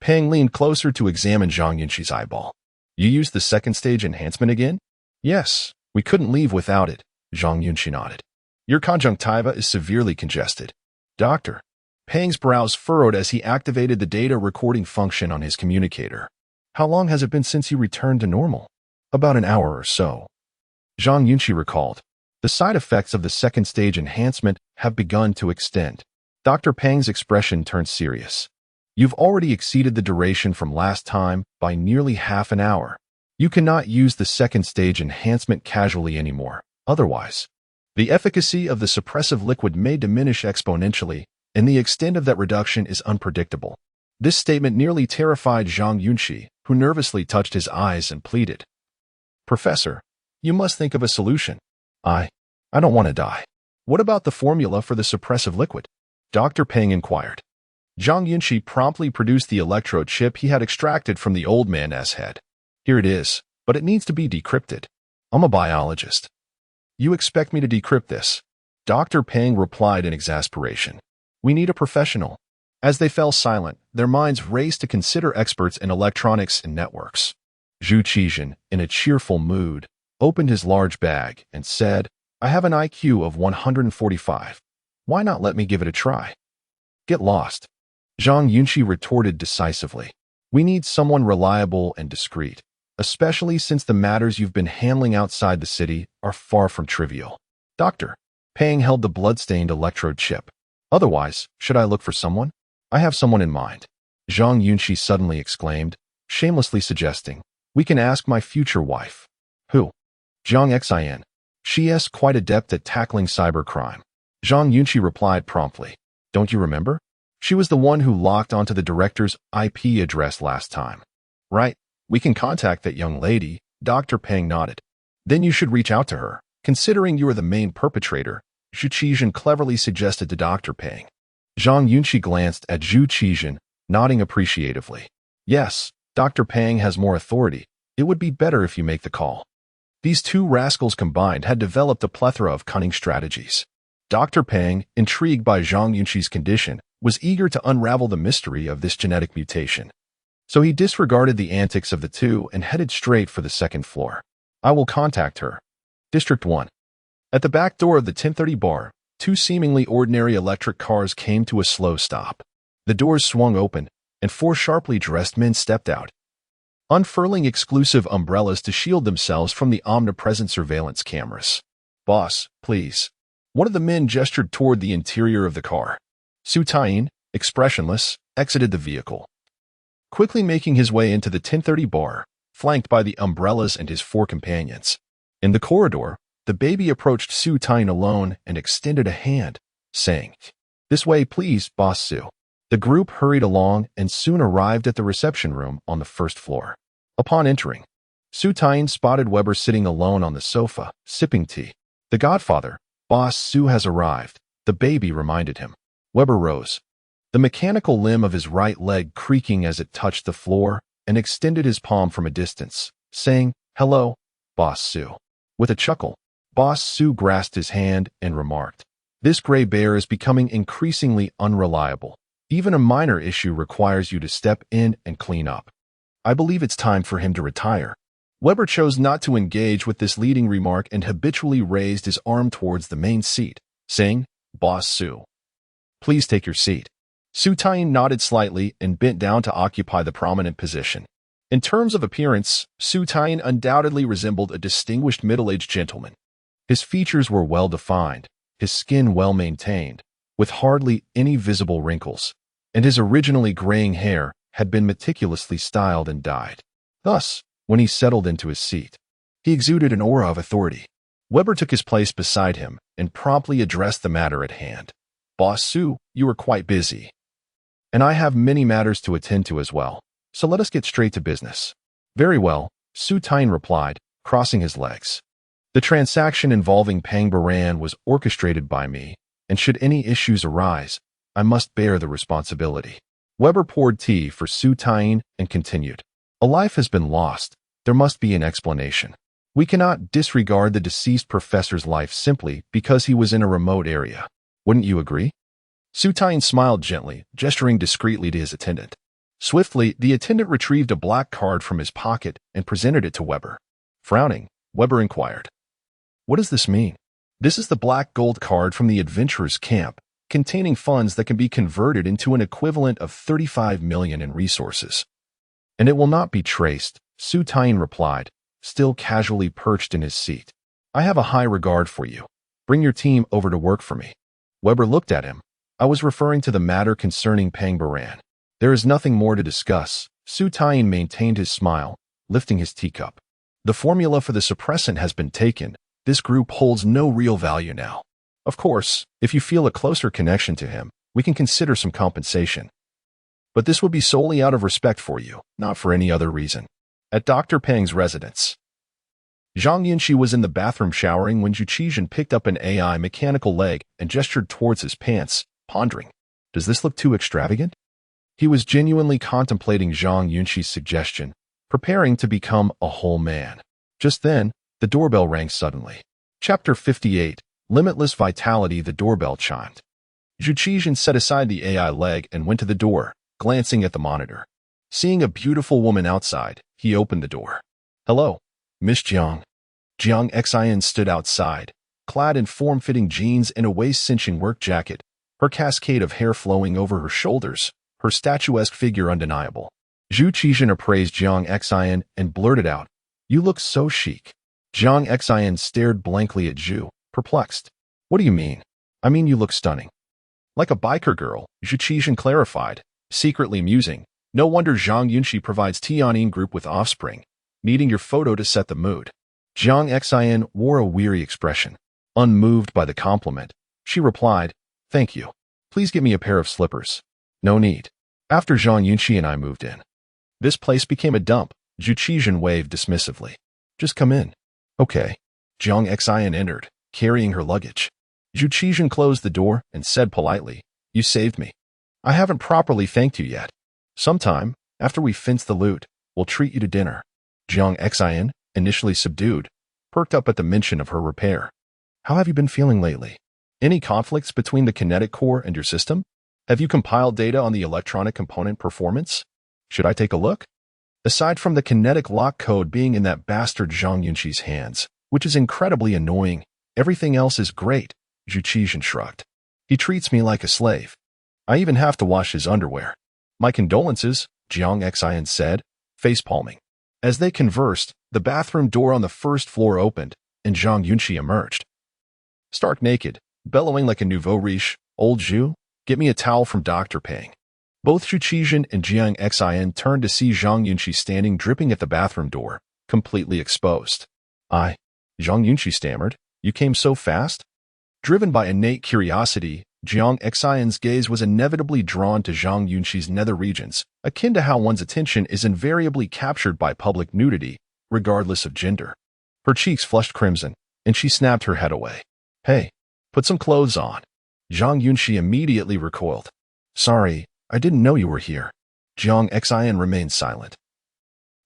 Pang leaned closer to examine Zhang Yunxi's eyeball. You used the second stage enhancement again? Yes, we couldn't leave without it, Zhang Yunxi nodded. Your conjunctiva is severely congested. Doctor. Pang's brows furrowed as he activated the data recording function on his communicator. How long has it been since you returned to normal? About an hour or so. Zhang Yunxi recalled. The side effects of the second stage enhancement have begun to extend. Dr. Pang's expression turned serious. You've already exceeded the duration from last time by nearly half an hour. You cannot use the second stage enhancement casually anymore. Otherwise, the efficacy of the suppressive liquid may diminish exponentially, and the extent of that reduction is unpredictable. This statement nearly terrified Zhang Yunxi, who nervously touched his eyes and pleaded. Professor, you must think of a solution. I don't want to die. What about the formula for the suppressive liquid? Dr. Pang inquired. Zhang Yunxi promptly produced the electrode chip he had extracted from the old man's head. Here it is, but it needs to be decrypted. I'm a biologist. You expect me to decrypt this? Dr. Pang replied in exasperation. We need a professional. As they fell silent, their minds raced to consider experts in electronics and networks. Zhu Qizhen, in a cheerful mood, opened his large bag and said, I have an IQ of 145. Why not let me give it a try? Get lost. Zhang Yunxi retorted decisively. We need someone reliable and discreet, especially since the matters you've been handling outside the city are far from trivial. Doctor. Pang held the blood-stained electrode chip. Otherwise, should I look for someone? I have someone in mind. Zhang Yunxi suddenly exclaimed, shamelessly suggesting, we can ask my future wife. Who? Zhang Xin. She is quite adept at tackling cybercrime. Zhang Yunxi replied promptly. Don't you remember? She was the one who locked onto the director's IP address last time. Right, we can contact that young lady, Dr. Pang nodded. Then you should reach out to her, considering you are the main perpetrator, Zhu Qizhen cleverly suggested to Dr. Pang. Zhang Yunxi glanced at Zhu Qizhen, nodding appreciatively. Yes, Dr. Pang has more authority. It would be better if you make the call. These two rascals combined had developed a plethora of cunning strategies. Dr. Pang, intrigued by Zhang Yunxi's condition, was eager to unravel the mystery of this genetic mutation. So he disregarded the antics of the two and headed straight for the second floor. I will contact her. District 1. At the back door of the 1030 bar, two seemingly ordinary electric cars came to a slow stop. The doors swung open, and four sharply dressed men stepped out, unfurling exclusive umbrellas to shield themselves from the omnipresent surveillance cameras. Boss, please. One of the men gestured toward the interior of the car. Su Taiyin, expressionless, exited the vehicle, quickly making his way into the 1030 bar, flanked by the umbrellas and his four companions. In the corridor, the baby approached Su Taiyin alone and extended a hand, saying, This way, please, Boss Su. The group hurried along and soon arrived at the reception room on the first floor. Upon entering, Su Taiyin spotted Weber sitting alone on the sofa, sipping tea. The godfather, Boss Su, has arrived, the baby reminded him. Weber rose, the mechanical limb of his right leg creaking as it touched the floor, and extended his palm from a distance, saying, Hello, Boss Su. With a chuckle, Boss Su grasped his hand and remarked, This gray bear is becoming increasingly unreliable. Even a minor issue requires you to step in and clean up. I believe it's time for him to retire. Weber chose not to engage with this leading remark and habitually raised his arm towards the main seat, saying, Boss Su. Please take your seat. Su Taiyin nodded slightly and bent down to occupy the prominent position. In terms of appearance, Su Taiyin undoubtedly resembled a distinguished middle-aged gentleman. His features were well-defined, his skin well-maintained, with hardly any visible wrinkles, and his originally graying hair had been meticulously styled and dyed. Thus, when he settled into his seat, he exuded an aura of authority. Weber took his place beside him and promptly addressed the matter at hand. Boss Su, you are quite busy. And I have many matters to attend to as well, so let us get straight to business. Very well, Su Tain replied, crossing his legs. The transaction involving Pang Baran was orchestrated by me, and should any issues arise, I must bear the responsibility. Weber poured tea for Su Tain and continued. A life has been lost. There must be an explanation. We cannot disregard the deceased professor's life simply because he was in a remote area. Wouldn't you agree? Su Tain smiled gently, gesturing discreetly to his attendant. Swiftly, the attendant retrieved a black card from his pocket and presented it to Weber. Frowning, Weber inquired, "What does this mean?" "This is the black gold card from the adventurers' camp, containing funds that can be converted into an equivalent of 35 million in resources. And it will not be traced," Su Tain replied, still casually perched in his seat. "I have a high regard for you. Bring your team over to work for me." Weber looked at him. "I was referring to the matter concerning Pang Baran. There is nothing more to discuss." Su Tain maintained his smile, lifting his teacup. "The formula for the suppressant has been taken. This group holds no real value now. Of course, if you feel a closer connection to him, we can consider some compensation. But this would be solely out of respect for you, not for any other reason." At Dr. Pang's residence, Zhang Yunxi was in the bathroom showering when Zhu Qizhen picked up an AI mechanical leg and gestured towards his pants, pondering, "Does this look too extravagant?" He was genuinely contemplating Zhang Yunxi's suggestion, preparing to become a whole man. Just then, the doorbell rang suddenly. Chapter 58, Limitless Vitality. The doorbell chimed. Zhu Qizhen set aside the AI leg and went to the door, glancing at the monitor. Seeing a beautiful woman outside, he opened the door. "Hello, Miss Jiang." Jiang Xin stood outside, clad in form-fitting jeans and a waist-cinching work jacket, her cascade of hair flowing over her shoulders, her statuesque figure undeniable. Zhu Qizhen appraised Jiang Xin and blurted out, "You look so chic." Jiang Xin stared blankly at Zhu, perplexed. "What do you mean?" "I mean you look stunning." "Like a biker girl," Zhu Qizhen clarified, secretly musing. "No wonder Zhang Yunxi provides Tianyin Group with offspring, needing your photo to set the mood." Jiang Xin wore a weary expression. Unmoved by the compliment, she replied, "Thank you. Please get me a pair of slippers." "No need." After Zhang Yunxi and I moved in, this place became a dump. Zhu Qizhen waved dismissively. "Just come in." "Okay." Jiang Xin entered, carrying her luggage. Zhu Qizhen closed the door and said politely, "You saved me. I haven't properly thanked you yet. Sometime, after we fence the loot, we'll treat you to dinner." Jiang Xin, initially subdued, perked up at the mention of her repair. "How have you been feeling lately? Any conflicts between the kinetic core and your system? Have you compiled data on the electronic component performance? Should I take a look?" "Aside from the kinetic lock code being in that bastard Zhang Yunxi's hands, which is incredibly annoying, everything else is great," Zhu Qizhen shrugged. "He treats me like a slave. I even have to wash his underwear." "My condolences," Jiang Xin said, face-palming. As they conversed, the bathroom door on the first floor opened, and Zhang Yunxi emerged. Stark naked, bellowing like a nouveau riche, "Old Zhu, get me a towel from Dr. Pang." Both Zhu Qizhen and Jiang Xin turned to see Zhang Yunxi standing dripping at the bathroom door, completely exposed. Zhang Yunxi stammered, "You came so fast?" Driven by innate curiosity, Jiang Xion's gaze was inevitably drawn to Zhang Yunxi's nether regions, akin to how one's attention is invariably captured by public nudity, regardless of gender. Her cheeks flushed crimson, and she snapped her head away. "Hey, put some clothes on." Zhang Yunxi immediately recoiled. "Sorry, I didn't know you were here." Jiang Xian remained silent,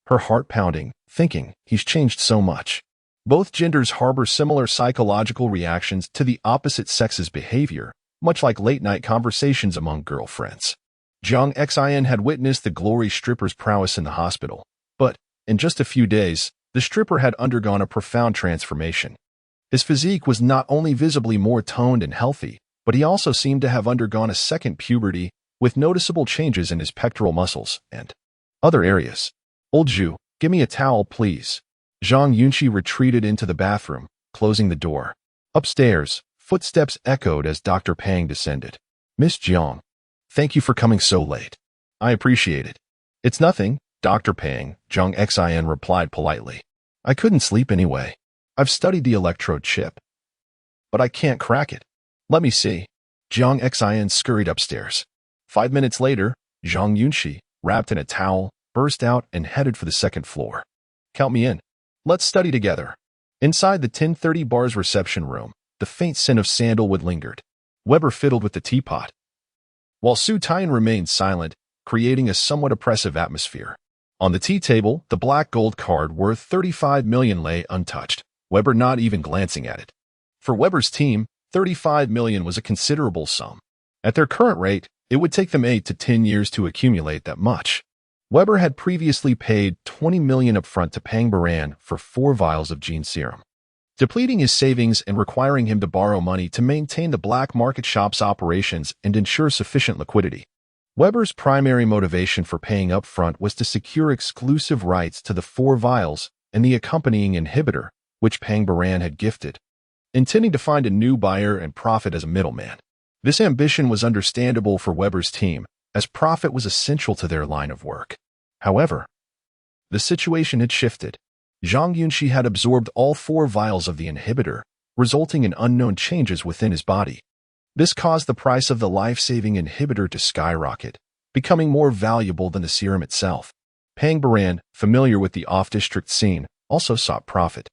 her heart pounding, thinking, he's changed so much. Both genders harbor similar psychological reactions to the opposite sex's behavior, much like late-night conversations among girlfriends. Jiang Xian had witnessed the glory stripper's prowess in the hospital, but, in just a few days, the stripper had undergone a profound transformation. His physique was not only visibly more toned and healthy, but he also seemed to have undergone a second puberty, with noticeable changes in his pectoral muscles and other areas. "Old Zhu, give me a towel, please." Zhang Yunxi retreated into the bathroom, closing the door. Upstairs, footsteps echoed as Dr. Pang descended. "Miss Jiang, thank you for coming so late. I appreciate it." "It's nothing, Dr. Pang," Jiang Xian replied politely. "I couldn't sleep anyway. I've studied the electrode chip, but I can't crack it." "Let me see." Jiang Xian scurried upstairs. 5 minutes later, Zhang Yunxi, wrapped in a towel, burst out and headed for the second floor. Count me in. Let's study together. Inside the 1030 bar's reception room, the faint scent of sandalwood lingered. Weber fiddled with the teapot, while Su Taiyan remained silent, creating a somewhat oppressive atmosphere. On the tea table, the black gold card worth 35 million lay untouched, Weber not even glancing at it. For Weber's team, 35 million was a considerable sum. At their current rate, it would take them 8 to 10 years to accumulate that much. Weber had previously paid 20 million upfront to Pang Baran for 4 vials of gene serum, depleting his savings and requiring him to borrow money to maintain the black market shop's operations and ensure sufficient liquidity. Weber's primary motivation for paying upfront was to secure exclusive rights to the 4 vials and the accompanying inhibitor, which Pang Baran had gifted, intending to find a new buyer and profit as a middleman. This ambition was understandable for Weber's team, as profit was essential to their line of work. However, the situation had shifted. Zhang Yunxi had absorbed all 4 vials of the inhibitor, resulting in unknown changes within his body. This caused the price of the life-saving inhibitor to skyrocket, becoming more valuable than the serum itself. Pang Baran, familiar with the off-district scene, also sought profit.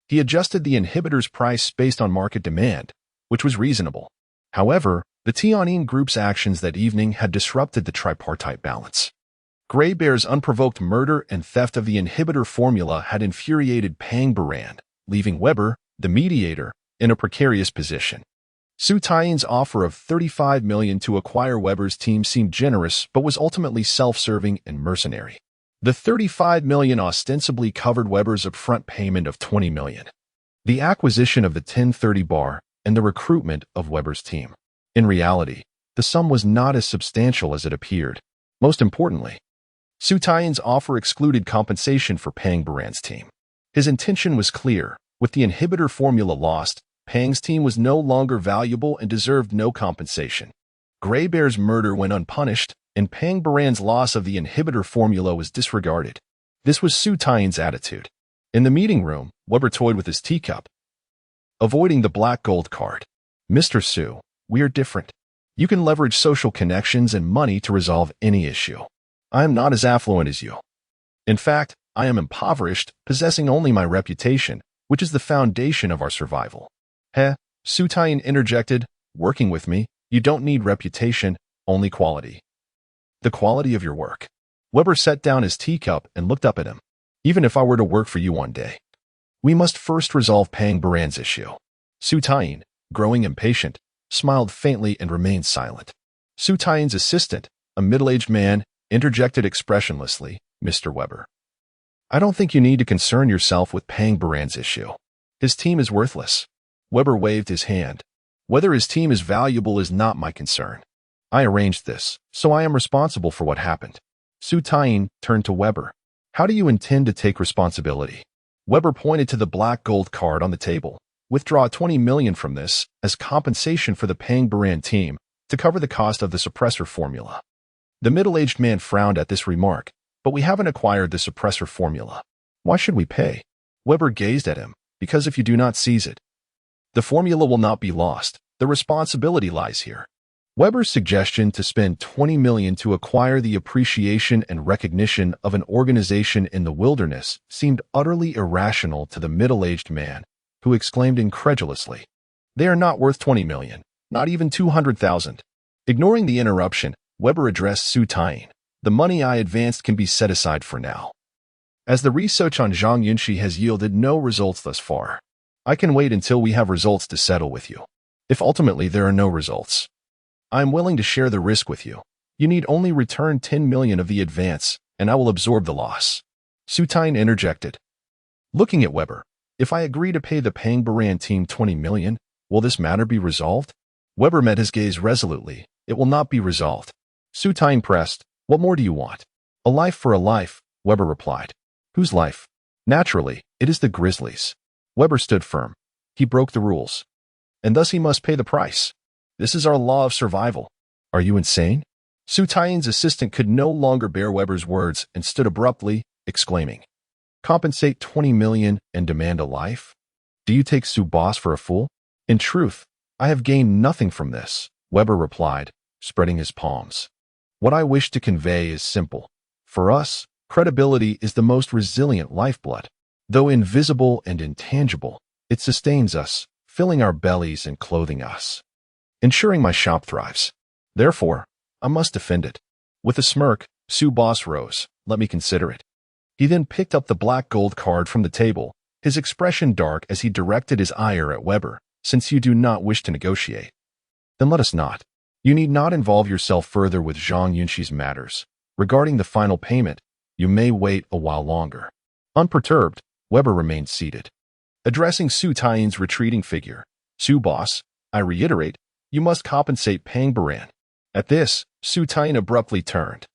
He adjusted the inhibitor's price based on market demand, which was reasonable. However, the Tianyin Group's actions that evening had disrupted the tripartite balance. Grey Bear's unprovoked murder and theft of the inhibitor formula had infuriated Pang Baran, leaving Weber, the mediator, in a precarious position. Su Taiyan's offer of 35 million to acquire Weber's team seemed generous but was ultimately self-serving and mercenary. The 35 million ostensibly covered Weber's upfront payment of 20 million, the acquisition of the 1030 bar, and the recruitment of Weber's team. In reality, the sum was not as substantial as it appeared. Most importantly, Su Taiyan's offer excluded compensation for Pang Baran's team. His intention was clear. With the inhibitor formula lost, Pang's team was no longer valuable and deserved no compensation. Grey Bear's murder went unpunished, and Pang Baran's loss of the inhibitor formula was disregarded. This was Su Taiyan's attitude. In the meeting room, Weber toyed with his teacup, avoiding the black gold card. Mr. Su, we are different. You can leverage social connections and money to resolve any issue. I am not as affluent as you. In fact, I am impoverished, possessing only my reputation, which is the foundation of our survival. Su Taiyan interjected, working with me, you don't need reputation, only quality. The quality of your work. Weber set down his teacup and looked up at him. Even if I were to work for you one day, we must first resolve Pang Baran's issue. Su Taiyan, growing impatient, smiled faintly and remained silent. Su Taiyan's assistant, a middle-aged man, interjected expressionlessly, Mr. Weber, I don't think you need to concern yourself with Pang Baran's issue. His team is worthless. Weber waved his hand. Whether his team is valuable is not my concern. I arranged this, so I am responsible for what happened. Su Taiyan turned to Weber. How do you intend to take responsibility? Weber pointed to the black gold card on the table. Withdraw 20 million from this as compensation for the Pang Baran team to cover the cost of the suppressor formula. The middle-aged man frowned at this remark, but we haven't acquired the suppressor formula. Why should we pay? Weber gazed at him, because if you do not seize it, the formula will not be lost. The responsibility lies here. Weber's suggestion to spend 20 million to acquire the appreciation and recognition of an organization in the wilderness seemed utterly irrational to the middle-aged man, who exclaimed incredulously, They are not worth 20 million, not even 200,000. Ignoring the interruption, Weber addressed Su Taiyan. The money I advanced can be set aside for now, as the research on Zhang Yunxi has yielded no results thus far. I can wait until we have results to settle with you. If ultimately there are no results, I am willing to share the risk with you. You need only return 10 million of the advance, and I will absorb the loss. Su Taiyan interjected, looking at Weber. If I agree to pay the Pang Baran team 20 million, will this matter be resolved? Weber met his gaze resolutely. It will not be resolved. Su Taiyan pressed, What more do you want? A life for a life, Weber replied. Whose life? Naturally, it is the Grizzlies. Weber stood firm. He broke the rules, and thus he must pay the price. This is our law of survival. Are you insane? Su Taiyan's assistant could no longer bear Weber's words and stood abruptly, exclaiming, Compensate 20 million and demand a life? Do you take Su Boss for a fool? In truth, I have gained nothing from this, Weber replied, spreading his palms. What I wish to convey is simple. For us, Credibility is the most resilient lifeblood. Though invisible and intangible, it sustains us, filling our bellies and clothing us, ensuring my shop thrives. Therefore, I must defend it. With a smirk, Su Boss rose. Let me consider it. He then picked up the black gold card from the table, his expression dark as he directed his ire at Weber. Since you do not wish to negotiate, then let us not. You need not involve yourself further with Zhang Yunxi's matters. Regarding the final payment, you may wait a while longer. Unperturbed, Weber remained seated. Addressing Su Taiyin's retreating figure, Su Boss, I reiterate, you must compensate Pang Baran. At this, Su Taiyin abruptly turned.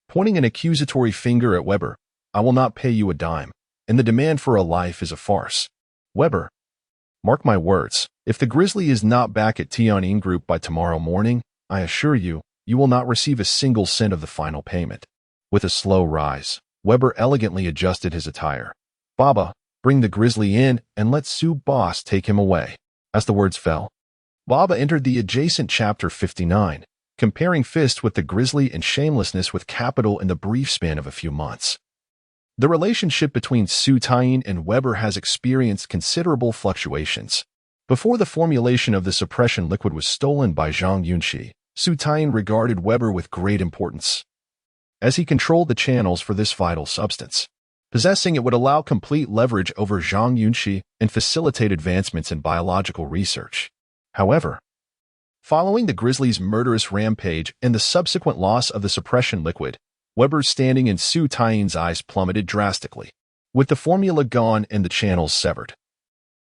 Pointing an accusatory finger at Weber, I will not pay you a dime, and the demand for a life is a farce. Weber, mark my words, if the Grizzly is not back at Tianyin Group by tomorrow morning, I assure you, you will not receive a single cent of the final payment. With a slow rise, Weber elegantly adjusted his attire. Baba, bring the Grizzly in and let Su Boss take him away. As the words fell, Baba entered the adjacent chapter 59, comparing fist with the Grizzly and shamelessness with capital in the brief span of a few months. The relationship between Su Taiyin and Weber has experienced considerable fluctuations. Before the formulation of the suppression liquid was stolen by Zhang Yunxi, Su Taiyin regarded Weber with great importance, as he controlled the channels for this vital substance. Possessing it would allow complete leverage over Zhang Yunxi and facilitate advancements in biological research. However, following the Grizzly's murderous rampage and the subsequent loss of the suppression liquid, Weber's standing in Su Taiyin's eyes plummeted drastically. With the formula gone and the channels severed,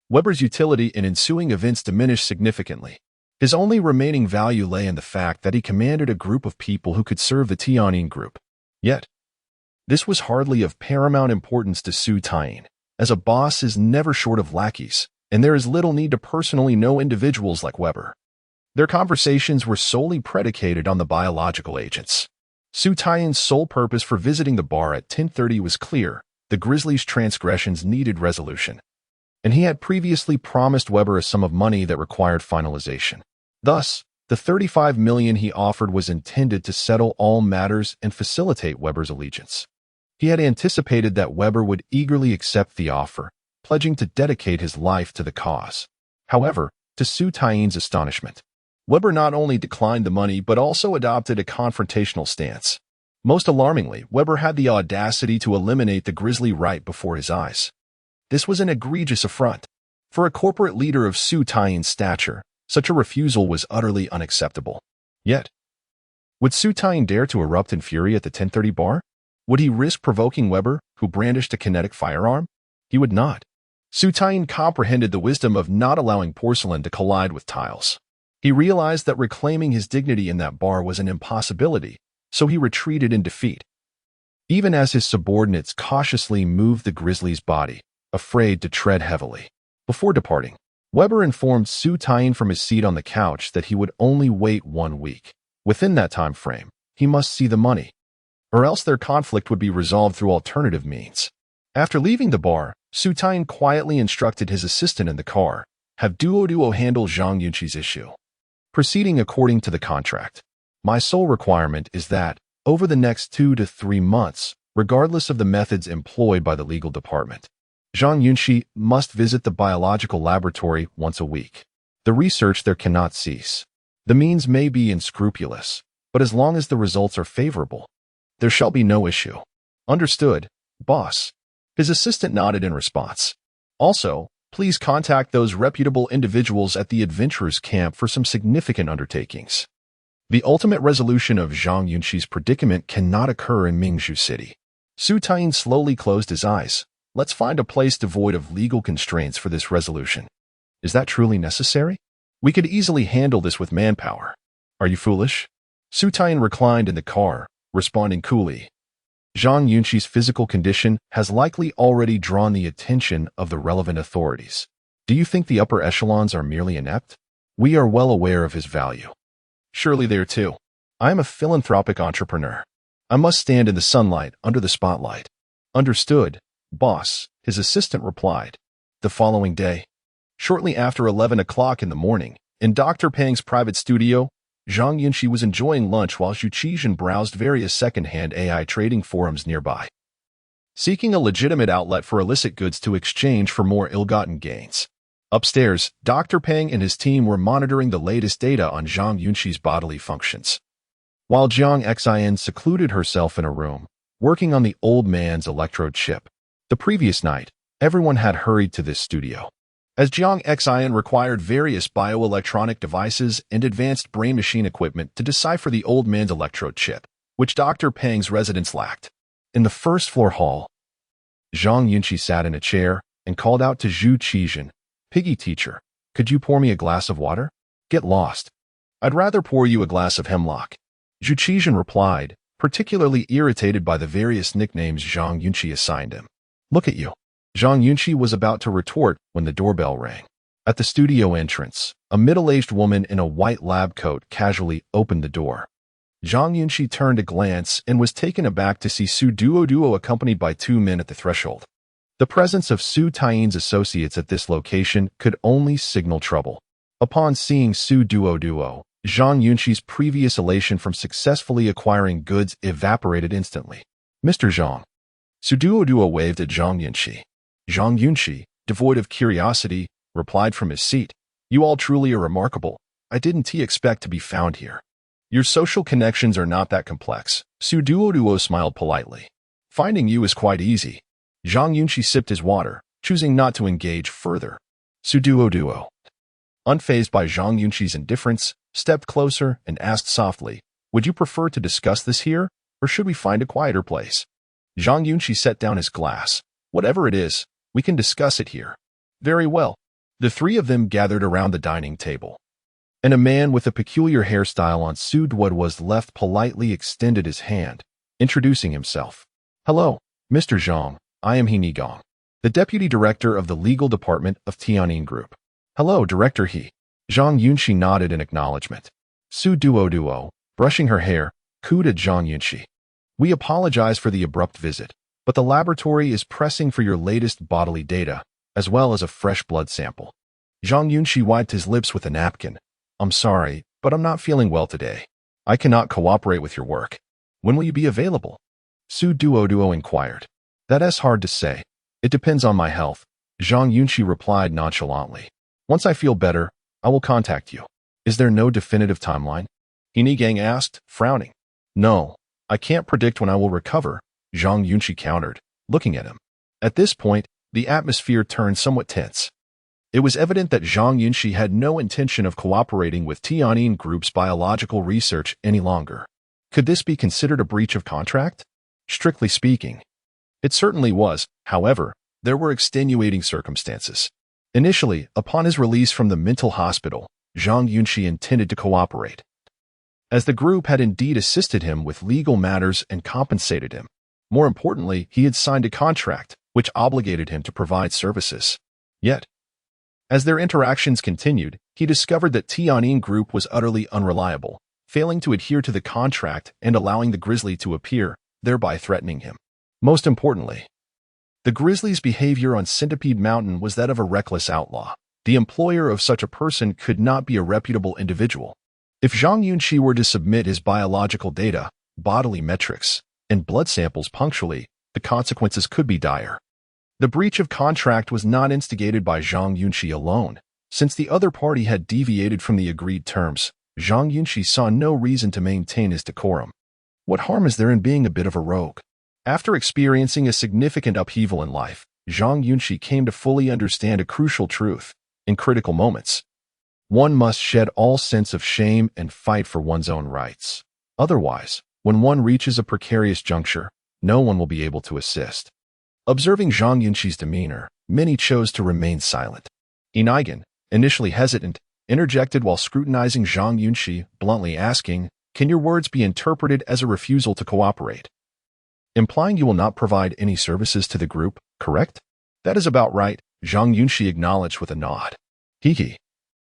Weber's utility in ensuing events diminished significantly. His only remaining value lay in the fact that he commanded a group of people who could serve the Tianyin Group. Yet, this was hardly of paramount importance to Su Taiyin, as a boss is never short of lackeys, and there is little need to personally know individuals like Weber. Their conversations were solely predicated on the biological agents. Su Taiyin's sole purpose for visiting the bar at 10:30 was clear: the Grizzly's transgressions needed resolution, and he had previously promised Weber a sum of money that required finalization. Thus, the $35 million he offered was intended to settle all matters and facilitate Weber's allegiance. He had anticipated that Weber would eagerly accept the offer, pledging to dedicate his life to the cause. However, to Su Taiyin's astonishment, Weber not only declined the money but also adopted a confrontational stance. Most alarmingly, Weber had the audacity to eliminate the Grizzly right before his eyes. This was an egregious affront. For a corporate leader of Su Taiyin's stature, such a refusal was utterly unacceptable. Yet, would Su Taiyin dare to erupt in fury at the 10:30 bar? Would he risk provoking Weber, who brandished a kinetic firearm? He would not. Su Taiyin comprehended the wisdom of not allowing porcelain to collide with tiles. He realized that reclaiming his dignity in that bar was an impossibility, so he retreated in defeat. Even as his subordinates cautiously moved the Grizzly's body, afraid to tread heavily. Before departing, Weber informed Su Taiyin from his seat on the couch that he would only wait 1 week. Within that time frame, he must see the money, or else their conflict would be resolved through alternative means. After leaving the bar, Su Taiyin quietly instructed his assistant in the car, have Duo handle Zhang Yunxi's issue. Proceeding according to the contract, my sole requirement is that, over the next 2 to 3 months, regardless of the methods employed by the legal department, Zhang Yunxi must visit the biological laboratory once a week. The research there cannot cease. The means may be unscrupulous, but as long as the results are favorable, there shall be no issue. Understood, boss. His assistant nodded in response. Also, please contact those reputable individuals at the adventurers' camp for some significant undertakings. The ultimate resolution of Zhang Yunxi's predicament cannot occur in Mingzhu City. Su Taiyin slowly closed his eyes. Let's find a place devoid of legal constraints for this resolution. Is that truly necessary? We could easily handle this with manpower. Are you foolish? Su Taiyin reclined in the car, responding coolly. Zhang Yunxi's physical condition has likely already drawn the attention of the relevant authorities. Do you think the upper echelons are merely inept? We are well aware of his value. Surely they are too. I am a philanthropic entrepreneur. I must stand in the sunlight under the spotlight. Understood, boss, his assistant replied. The following day, shortly after 11 o'clock in the morning, in Dr. Pang's private studio, Zhang Yunxi was enjoying lunch while Zhu Qizhen browsed various second-hand AI trading forums nearby, seeking a legitimate outlet for illicit goods to exchange for more ill-gotten gains. Upstairs, Dr. Peng and his team were monitoring the latest data on Zhang Yunxi's bodily functions, while Jiang Xin secluded herself in a room, working on the old man's electrode chip. The previous night, everyone had hurried to this studio, as Jiang Xin required various bioelectronic devices and advanced brain-machine equipment to decipher the old man's electrode chip, which Dr. Peng's residence lacked. In the first-floor hall, Zhang Yunxi sat in a chair and called out to Zhu Qizhen, "Piggy teacher, could you pour me a glass of water? Get lost. I'd rather pour you a glass of hemlock." Zhu Qizhen replied, particularly irritated by the various nicknames Zhang Yunxi assigned him. "Look at you." Zhang Yunxi was about to retort when the doorbell rang. At the studio entrance, a middle-aged woman in a white lab coat casually opened the door. Zhang Yunxi turned a glance and was taken aback to see Su Duo accompanied by two men at the threshold. The presence of Su Taiyin's associates at this location could only signal trouble. Upon seeing Su Duo, Zhang Yunxi's previous elation from successfully acquiring goods evaporated instantly. "Mr. Zhang." Su Duo waved at Zhang Yunxi. Zhang Yunxi, devoid of curiosity, replied from his seat, "You all truly are remarkable. I didn't expect to be found here. Your social connections are not that complex." Su Duo smiled politely. "Finding you is quite easy." Zhang Yunxi sipped his water, choosing not to engage further. Su Duo, unfazed by Zhang Yunxi's indifference, stepped closer and asked softly, "Would you prefer to discuss this here, or should we find a quieter place?" Zhang Yunxi set down his glass. "Whatever it is, we can discuss it here." "Very well." The three of them gathered around the dining table, and a man with a peculiar hairstyle on Su Duo was left politely extended his hand, introducing himself. "Hello, Mr. Zhang. I am He Nigong, the deputy director of the legal department of Tianyin Group." "Hello, Director He." Zhang Yunxi nodded in acknowledgement. Su Duo, brushing her hair, cooed at Zhang Yunxi. "We apologize for the abrupt visit, but the laboratory is pressing for your latest bodily data, as well as a fresh blood sample." Zhang Yunxi wiped his lips with a napkin. "I'm sorry, but I'm not feeling well today. I cannot cooperate with your work. When will you be available?" Su Duo inquired. "That's hard to say. It depends on my health," Zhang Yunxi replied nonchalantly. "Once I feel better, I will contact you." "Is there no definitive timeline?" He Nigong asked, frowning. "No, I can't predict when I will recover," Zhang Yunxi countered, looking at him. At this point, the atmosphere turned somewhat tense. It was evident that Zhang Yunxi had no intention of cooperating with Tianyin Group's biological research any longer. Could this be considered a breach of contract? Strictly speaking, it certainly was. However, there were extenuating circumstances. Initially, upon his release from the mental hospital, Zhang Yunxi intended to cooperate, as the group had indeed assisted him with legal matters and compensated him. More importantly, he had signed a contract which obligated him to provide services. Yet, as their interactions continued, he discovered that Tianyin Group was utterly unreliable, failing to adhere to the contract and allowing the Grizzly to appear, thereby threatening him. Most importantly, the Grizzly's behavior on Centipede Mountain was that of a reckless outlaw. The employer of such a person could not be a reputable individual. If Zhang Yunxi were to submit his biological data, bodily metrics, and blood samples punctually, the consequences could be dire. The breach of contract was not instigated by Zhang Yunxi alone. Since the other party had deviated from the agreed terms, Zhang Yunxi saw no reason to maintain his decorum. What harm is there in being a bit of a rogue? After experiencing a significant upheaval in life, Zhang Yunxi came to fully understand a crucial truth. In critical moments, one must shed all sense of shame and fight for one's own rights. Otherwise, when one reaches a precarious juncture, no one will be able to assist. Observing Zhang Yunxi's demeanor, many chose to remain silent. He Nigong, initially hesitant, interjected while scrutinizing Zhang Yunxi, bluntly asking, "Can your words be interpreted as a refusal to cooperate? Implying you will not provide any services to the group, correct?" "That is about right," Zhang Yunxi acknowledged with a nod. He.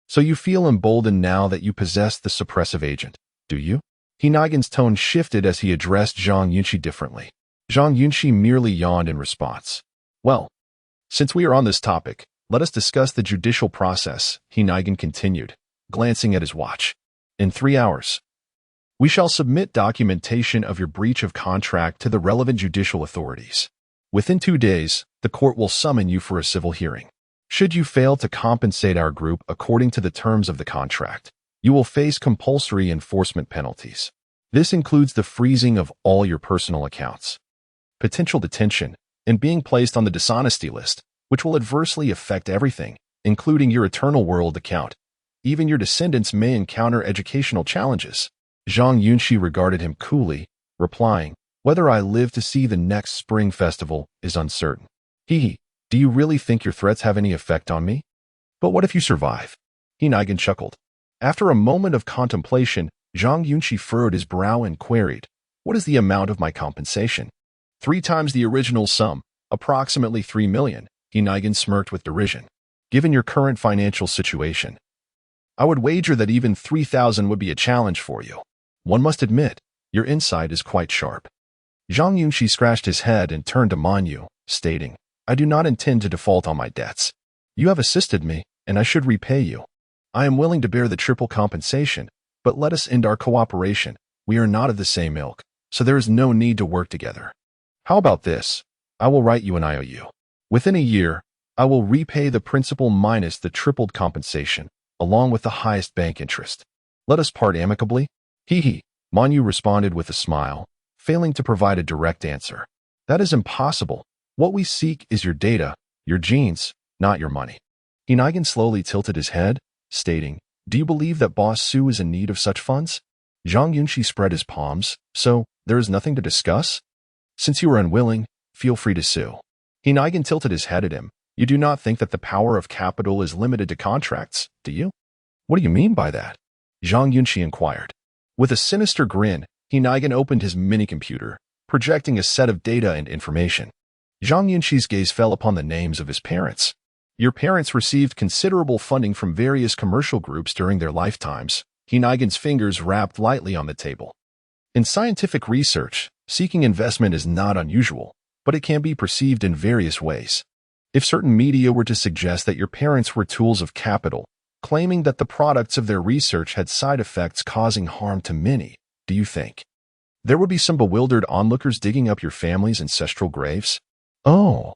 "So you feel emboldened now that you possess the suppressive agent, do you?" He Nigong's tone shifted as he addressed Zhang Yunxi differently. Zhang Yunxi merely yawned in response. "Well, since we are on this topic, let us discuss the judicial process," He Nigong continued, glancing at his watch. In 3 hours, we shall submit documentation of your breach of contract to the relevant judicial authorities. Within 2 days, the court will summon you for a civil hearing. Should you fail to compensate our group according to the terms of the contract, you will face compulsory enforcement penalties. This includes the freezing of all your personal accounts, potential detention, and being placed on the dishonesty list, which will adversely affect everything, including your eternal world account. Even your descendants may encounter educational challenges. Zhang Yunxi regarded him coolly, replying, "Whether I live to see the next spring festival is uncertain." He, "Do you really think your threats have any effect on me? But what if you survive?" Hinigan chuckled. After a moment of contemplation, Zhang Yunxi furrowed his brow and queried, "What is the amount of my compensation?" 3 times the original sum, approximately 3 million, Hinigan smirked with derision. "Given your current financial situation, I would wager that even 3,000 would be a challenge for you. One must admit, your insight is quite sharp." Zhang Yunxi scratched his head and turned to Manyu, stating, "I do not intend to default on my debts. You have assisted me, and I should repay you. I am willing to bear the triple compensation, but let us end our cooperation. We are not of the same ilk, so there is no need to work together. How about this? I will write you an IOU. Within a year, I will repay the principal minus the tripled compensation, along with the highest bank interest. Let us part amicably?" Hee, Manyu responded with a smile, failing to provide a direct answer. "That is impossible. What we seek is your data, your genes, not your money." Hinigan slowly tilted his head, stating, "Do you believe that Boss Su is in need of such funds?" Zhang Yunxi spread his palms, "So, there is nothing to discuss? Since you are unwilling, feel free to sue." Hinigan tilted his head at him. "You do not think that the power of capital is limited to contracts, do you?" "What do you mean by that?" Zhang Yunxi inquired. With a sinister grin, Hinigan opened his mini-computer, projecting a set of data and information. Zhang Yunxi's gaze fell upon the names of his parents. "Your parents received considerable funding from various commercial groups during their lifetimes." Hinigan's fingers rapped lightly on the table. "In scientific research, seeking investment is not unusual, but it can be perceived in various ways. If certain media were to suggest that your parents were tools of capital, claiming that the products of their research had side effects causing harm to many, do you think there would be some bewildered onlookers digging up your family's ancestral graves?" "Oh,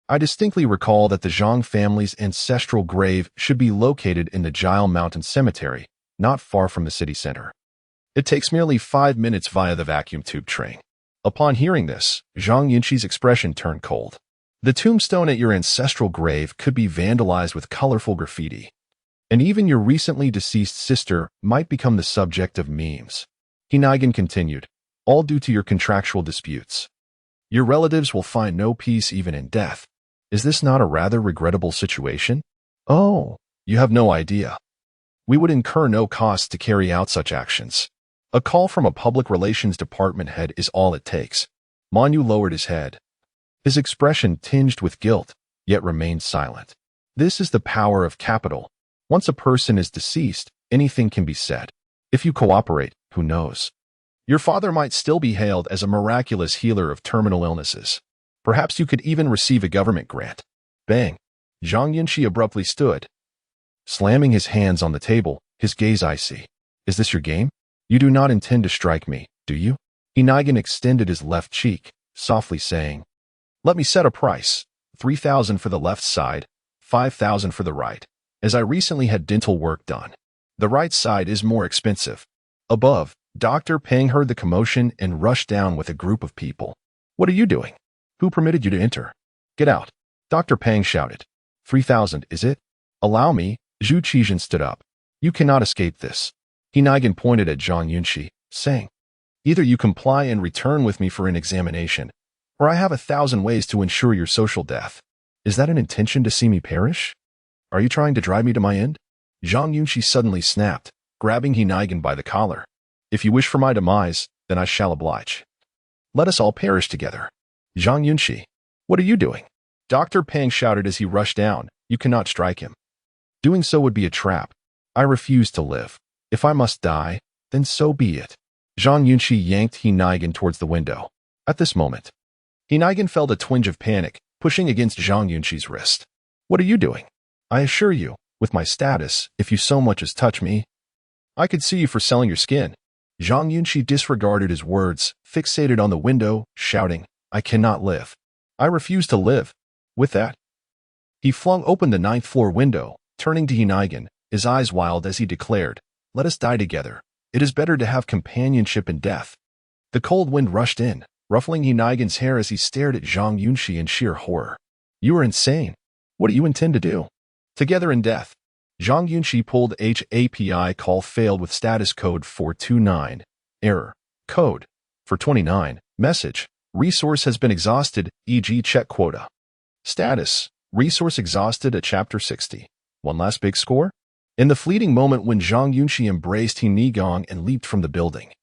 I distinctly recall that the Zhang family's ancestral grave should be located in the Green Mountain Cemetery, not far from the city center. It takes merely 5 minutes via the vacuum tube train." Upon hearing this, Zhang Yunxi's expression turned cold. "The tombstone at your ancestral grave could be vandalized with colorful graffiti, and even your recently deceased sister might become the subject of memes." Hinigan continued, "All due to your contractual disputes. Your relatives will find no peace even in death. Is this not a rather regrettable situation?" "Oh, you have no idea. We would incur no costs to carry out such actions. A call from a public relations department head is all it takes." Manyu lowered his head. His expression tinged with guilt, yet remained silent. "This is the power of capital. Once a person is deceased, anything can be said. If you cooperate, who knows? Your father might still be hailed as a miraculous healer of terminal illnesses. Perhaps you could even receive a government grant." Bang! Zhang Yunxi abruptly stood, slamming his hands on the table, his gaze icy. "Is this your game? You do not intend to strike me, do you?" Hinigan extended his left cheek, softly saying, "Let me set a price. 3,000 for the left side, 5,000 for the right. As I recently had dental work done, the right side is more expensive." Above, Dr. Peng heard the commotion and rushed down with a group of people. "What are you doing? Who permitted you to enter? Get out!" Dr. Peng shouted. 3,000, is it? Allow me." Zhu Qizhen stood up. "You cannot escape this." Hinigan pointed at Zhang Yunxi, saying, "Either you comply and return with me for an examination, or I have 1,000 ways to ensure your social death. Is that an intention to see me perish? Are you trying to drive me to my end?" Zhang Yunxi suddenly snapped, grabbing Hinigan by the collar. "If you wish for my demise, then I shall oblige. Let us all perish together." "Zhang Yunxi, what are you doing?" Dr. Peng shouted as he rushed down. "You cannot strike him. Doing so would be a trap. I refuse to live. If I must die, then so be it." Zhang Yunxi yanked Hinigan towards the window. At this moment, Hinigan felt a twinge of panic, pushing against Zhang Yunxi's wrist. "What are you doing? I assure you, with my status, if you so much as touch me, I could sue you for selling your skin. Zhang Yunxi disregarded his words, fixated on the window, shouting, I cannot live. I refuse to live. With that, he flung open the ninth-floor window, turning to Hinigan, his eyes wild as he declared, Let us die together. It is better to have companionship in death. The cold wind rushed in, ruffling Hinigan's hair as he stared at Zhang Yunxi in sheer horror. You are insane. What do you intend to do? Together in death. Zhang Yunxi pulled HAPI call failed with status code 429. Error. Code. 429. Message. Resource has been exhausted, e.g. check quota. Status. Resource exhausted at chapter 60. One last big score? In the fleeting moment when Zhang Yunxi embraced Hinigang and leaped from the building,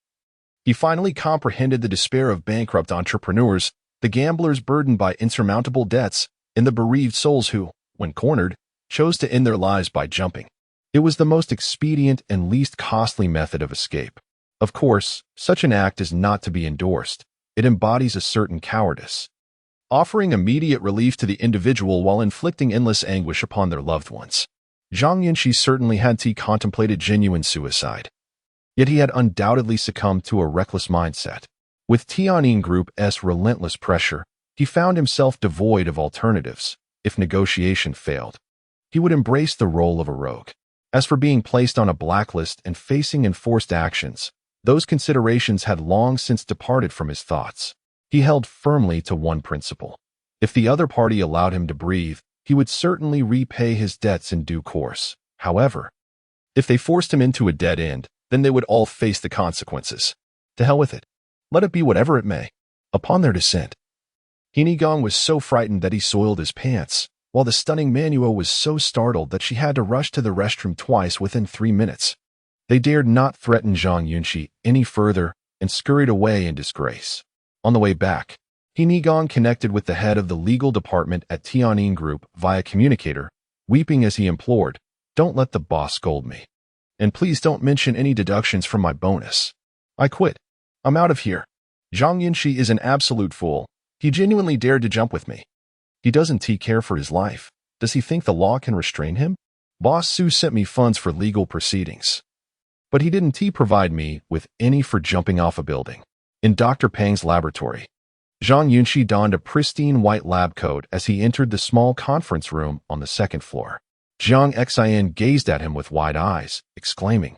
he finally comprehended the despair of bankrupt entrepreneurs, the gamblers burdened by insurmountable debts, and the bereaved souls who, when cornered, chose to end their lives by jumping. It was the most expedient and least costly method of escape. Of course, such an act is not to be endorsed. It embodies a certain cowardice, offering immediate relief to the individual while inflicting endless anguish upon their loved ones. Zhang Yunxi certainly had contemplated genuine suicide. Yet he had undoubtedly succumbed to a reckless mindset. With Tianjin Group's relentless pressure, he found himself devoid of alternatives. If negotiation failed, he would embrace the role of a rogue. As for being placed on a blacklist and facing enforced actions, those considerations had long since departed from his thoughts. He held firmly to one principle. If the other party allowed him to breathe, he would certainly repay his debts in due course. However, if they forced him into a dead end, then they would all face the consequences. To hell with it. Let it be whatever it may. Upon their descent, Hinigang was so frightened that he soiled his pants, while the stunning Manuo was so startled that she had to rush to the restroom twice within 3 minutes. They dared not threaten Zhang Yunxi any further and scurried away in disgrace. On the way back, Hinigang connected with the head of the legal department at Tianjin Group via communicator, weeping as he implored, Don't let the boss scold me. And please don't mention any deductions from my bonus. I quit. I'm out of here. Zhang Yunxi is an absolute fool. He genuinely dared to jump with me. He doesn't care for his life. Does he think the law can restrain him? Boss Su sent me funds for legal proceedings. But he didn't provide me with any for jumping off a building. In Dr. Peng's laboratory, Zhang Yunxi donned a pristine white lab coat as he entered the small conference room on the second floor. Zhang Xian gazed at him with wide eyes, exclaiming,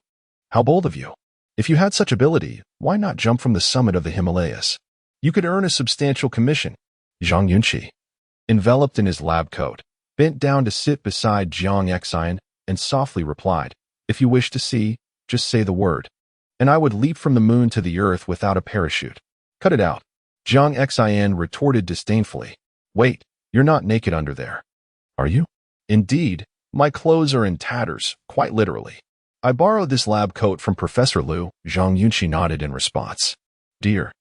How bold of you! If you had such ability, why not jump from the summit of the Himalayas? You could earn a substantial commission. Zhang Yunxi, enveloped in his lab coat, bent down to sit beside Zhang Xian and softly replied, If you wish to see, just say the word, and I would leap from the moon to the earth without a parachute. Cut it out. Zhang Xian retorted disdainfully. Wait, you're not naked under there. Are you? Indeed, my clothes are in tatters, quite literally. I borrowed this lab coat from Professor Liu. Zhang Yunxi nodded in response. Dear,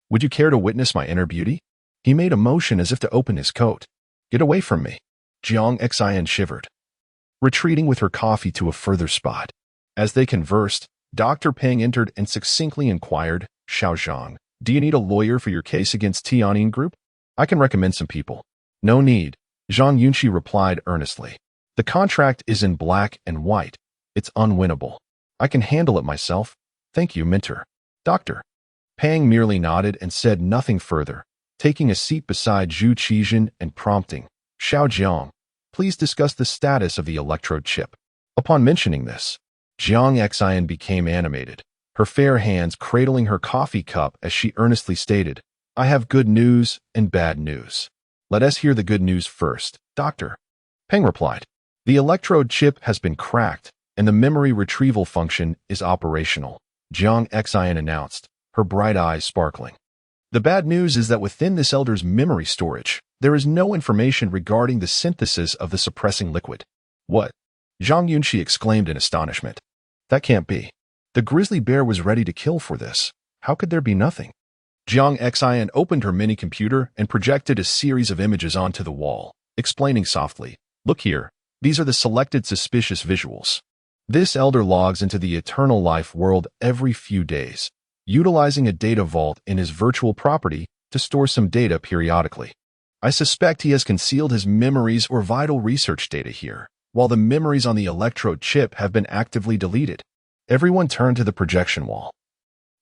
would you care to witness my inner beauty? He made a motion as if to open his coat. Get away from me. Zhang Xian shivered, retreating with her coffee to a further spot. As they conversed, Dr. Peng entered and succinctly inquired, Xiao Zhang, do you need a lawyer for your case against Tianjin Group? I can recommend some people. No need, Zhang Yunxi replied earnestly. The contract is in black and white. It's unwinnable. I can handle it myself. Thank you, mentor. Doctor. Peng merely nodded and said nothing further, taking a seat beside Zhu Qijin and prompting, Xiao Jiang, please discuss the status of the electrode chip. Upon mentioning this, Zhang Xian became animated, her fair hands cradling her coffee cup as she earnestly stated, I have good news and bad news. Let us hear the good news first, Doctor. Peng replied, the electrode chip has been cracked and the memory retrieval function is operational, Zhang Xian announced, her bright eyes sparkling. The bad news is that within this elder's memory storage, there is no information regarding the synthesis of the suppressing liquid. What? Zhang Yunxi exclaimed in astonishment. That can't be. The grizzly bear was ready to kill for this. How could there be nothing? Zhang Xian opened her mini-computer and projected a series of images onto the wall, explaining softly, Look here, these are the selected suspicious visuals. This elder logs into the eternal life world every few days, utilizing a data vault in his virtual property to store some data periodically. I suspect he has concealed his memories or vital research data here, while the memories on the electrode chip have been actively deleted. Everyone turned to the projection wall.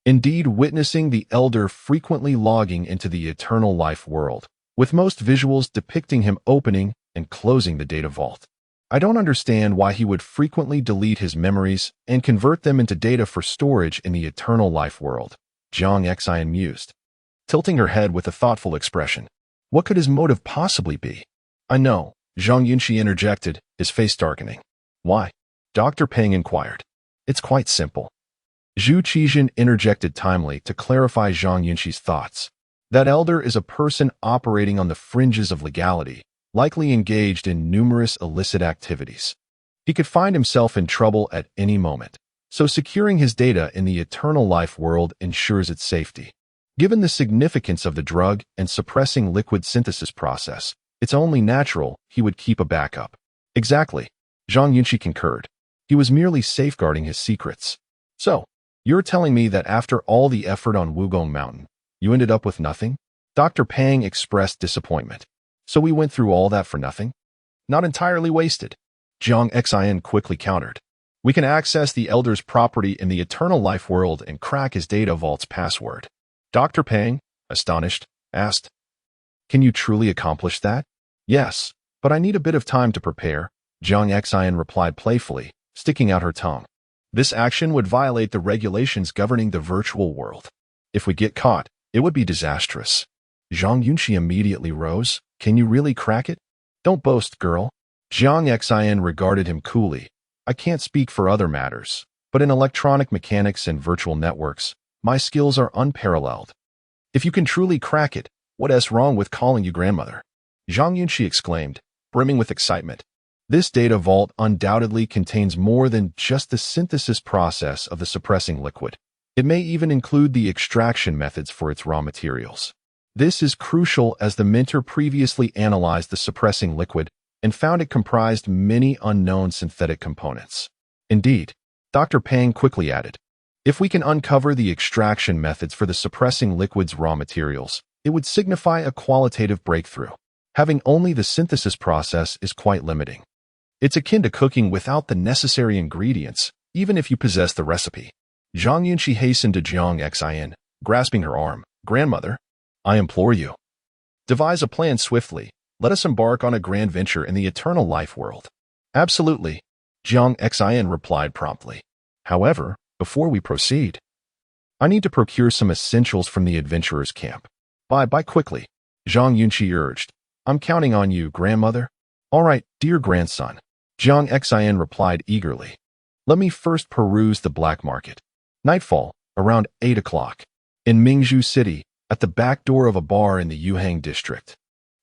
Indeed, witnessing the elder frequently logging into the eternal life world, with most visuals depicting him opening and closing the data vault. I don't understand why he would frequently delete his memories and convert them into data for storage in the eternal life world, Zhang Yunxi mused, tilting her head with a thoughtful expression. What could his motive possibly be? I know, Zhang Yunxi interjected, his face darkening. Why? Dr. Peng inquired. It's quite simple. Zhu Qizhen interjected timely to clarify Zhang Yunxi's thoughts. That elder is a person operating on the fringes of legality, likely engaged in numerous illicit activities. He could find himself in trouble at any moment, so securing his data in the eternal life world ensures its safety. Given the significance of the drug and suppressing liquid synthesis process, it's only natural he would keep a backup. Exactly, Zhang Yunxi concurred. He was merely safeguarding his secrets. So, you're telling me that after all the effort on Wugong Mountain, you ended up with nothing? Dr. Peng expressed disappointment. So we went through all that for nothing? Not entirely wasted. Zhang Yunxi quickly countered. We can access the elder's property in the eternal life world and crack his data vault's password. Dr. Peng, astonished, asked, Can you truly accomplish that? Yes, but I need a bit of time to prepare, Zhang Yunxi replied playfully, sticking out her tongue. This action would violate the regulations governing the virtual world. If we get caught, it would be disastrous. Zhang Yunxi immediately rose. Can you really crack it? Don't boast, girl. Zhang Yunxi regarded him coolly. I can't speak for other matters, but in electronic mechanics and virtual networks, my skills are unparalleled. If you can truly crack it, what is wrong with calling you grandmother? Zhang Yunxi exclaimed, brimming with excitement. This data vault undoubtedly contains more than just the synthesis process of the suppressing liquid. It may even include the extraction methods for its raw materials. This is crucial as the Minter previously analyzed the suppressing liquid and found it comprised many unknown synthetic components. Indeed, Dr. Peng quickly added, if we can uncover the extraction methods for the suppressing liquid's raw materials, it would signify a qualitative breakthrough. Having only the synthesis process is quite limiting. It's akin to cooking without the necessary ingredients, even if you possess the recipe. Zhang Yunxi hastened to Zhang Yunxi, grasping her arm. Grandmother, I implore you. Devise a plan swiftly. Let us embark on a grand venture in the eternal life world. Absolutely, Zhang Yunxi replied promptly. However, before we proceed, I need to procure some essentials from the adventurers' camp. Buy quickly, Zhang Yunxi urged. I'm counting on you, grandmother. All right, dear grandson, Zhang Yunxi replied eagerly. Let me first peruse the black market. Nightfall, around 8 o'clock, in Mingzhu City, at the back door of a bar in the Yuhang district.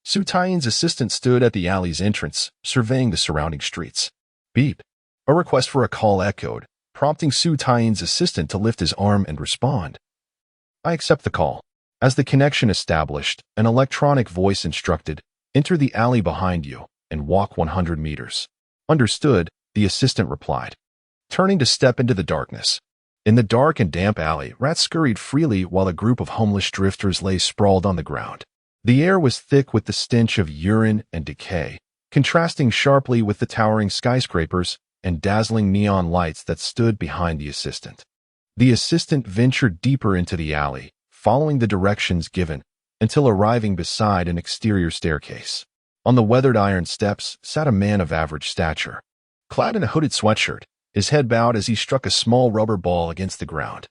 Su Taiyin's assistant stood at the alley's entrance, surveying the surrounding streets. Beep. A request for a call echoed, prompting Su Taiyin's assistant to lift his arm and respond. I accept the call. As the connection established, an electronic voice instructed, enter the alley behind you and walk 100 meters. Understood, the assistant replied, turning to step into the darkness. In the dark and damp alley, rats scurried freely while a group of homeless drifters lay sprawled on the ground. The air was thick with the stench of urine and decay, contrasting sharply with the towering skyscrapers and dazzling neon lights that stood behind the assistant. The assistant ventured deeper into the alley, following the directions given, until arriving beside an exterior staircase. On the weathered iron steps sat a man of average stature, clad in a hooded sweatshirt, his head bowed as he struck a small rubber ball against the ground.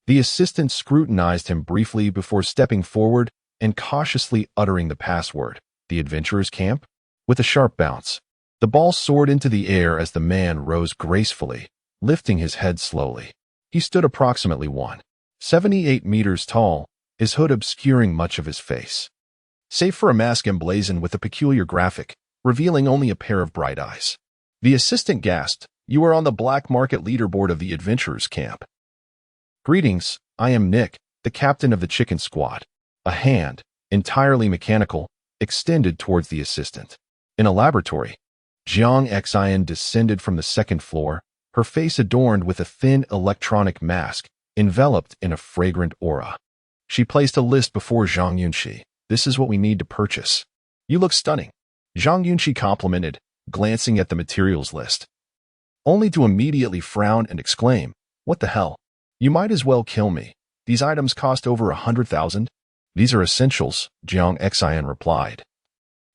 The assistant scrutinized him briefly before stepping forward and cautiously uttering the password, the adventurer's camp, with a sharp bounce. The ball soared into the air as the man rose gracefully, lifting his head slowly. He stood approximately 1.78 meters tall, his hood obscuring much of his face, save for a mask emblazoned with a peculiar graphic, revealing only a pair of bright eyes. The assistant gasped, "You are on the black market leaderboard of the adventurers' camp." "Greetings, I am Nick, the captain of the chicken squad." A hand, entirely mechanical, extended towards the assistant. In a laboratory, Zhang Yunxi descended from the second floor, her face adorned with a thin electronic mask, enveloped in a fragrant aura. She placed a list before Zhang Yunxi. "This is what we need to purchase." "You look stunning," Zhang Yunxi complimented, glancing at the materials list, only to immediately frown and exclaim, What the hell? You might as well kill me. These items cost over 100,000. These are essentials, Zhang Yunxi replied,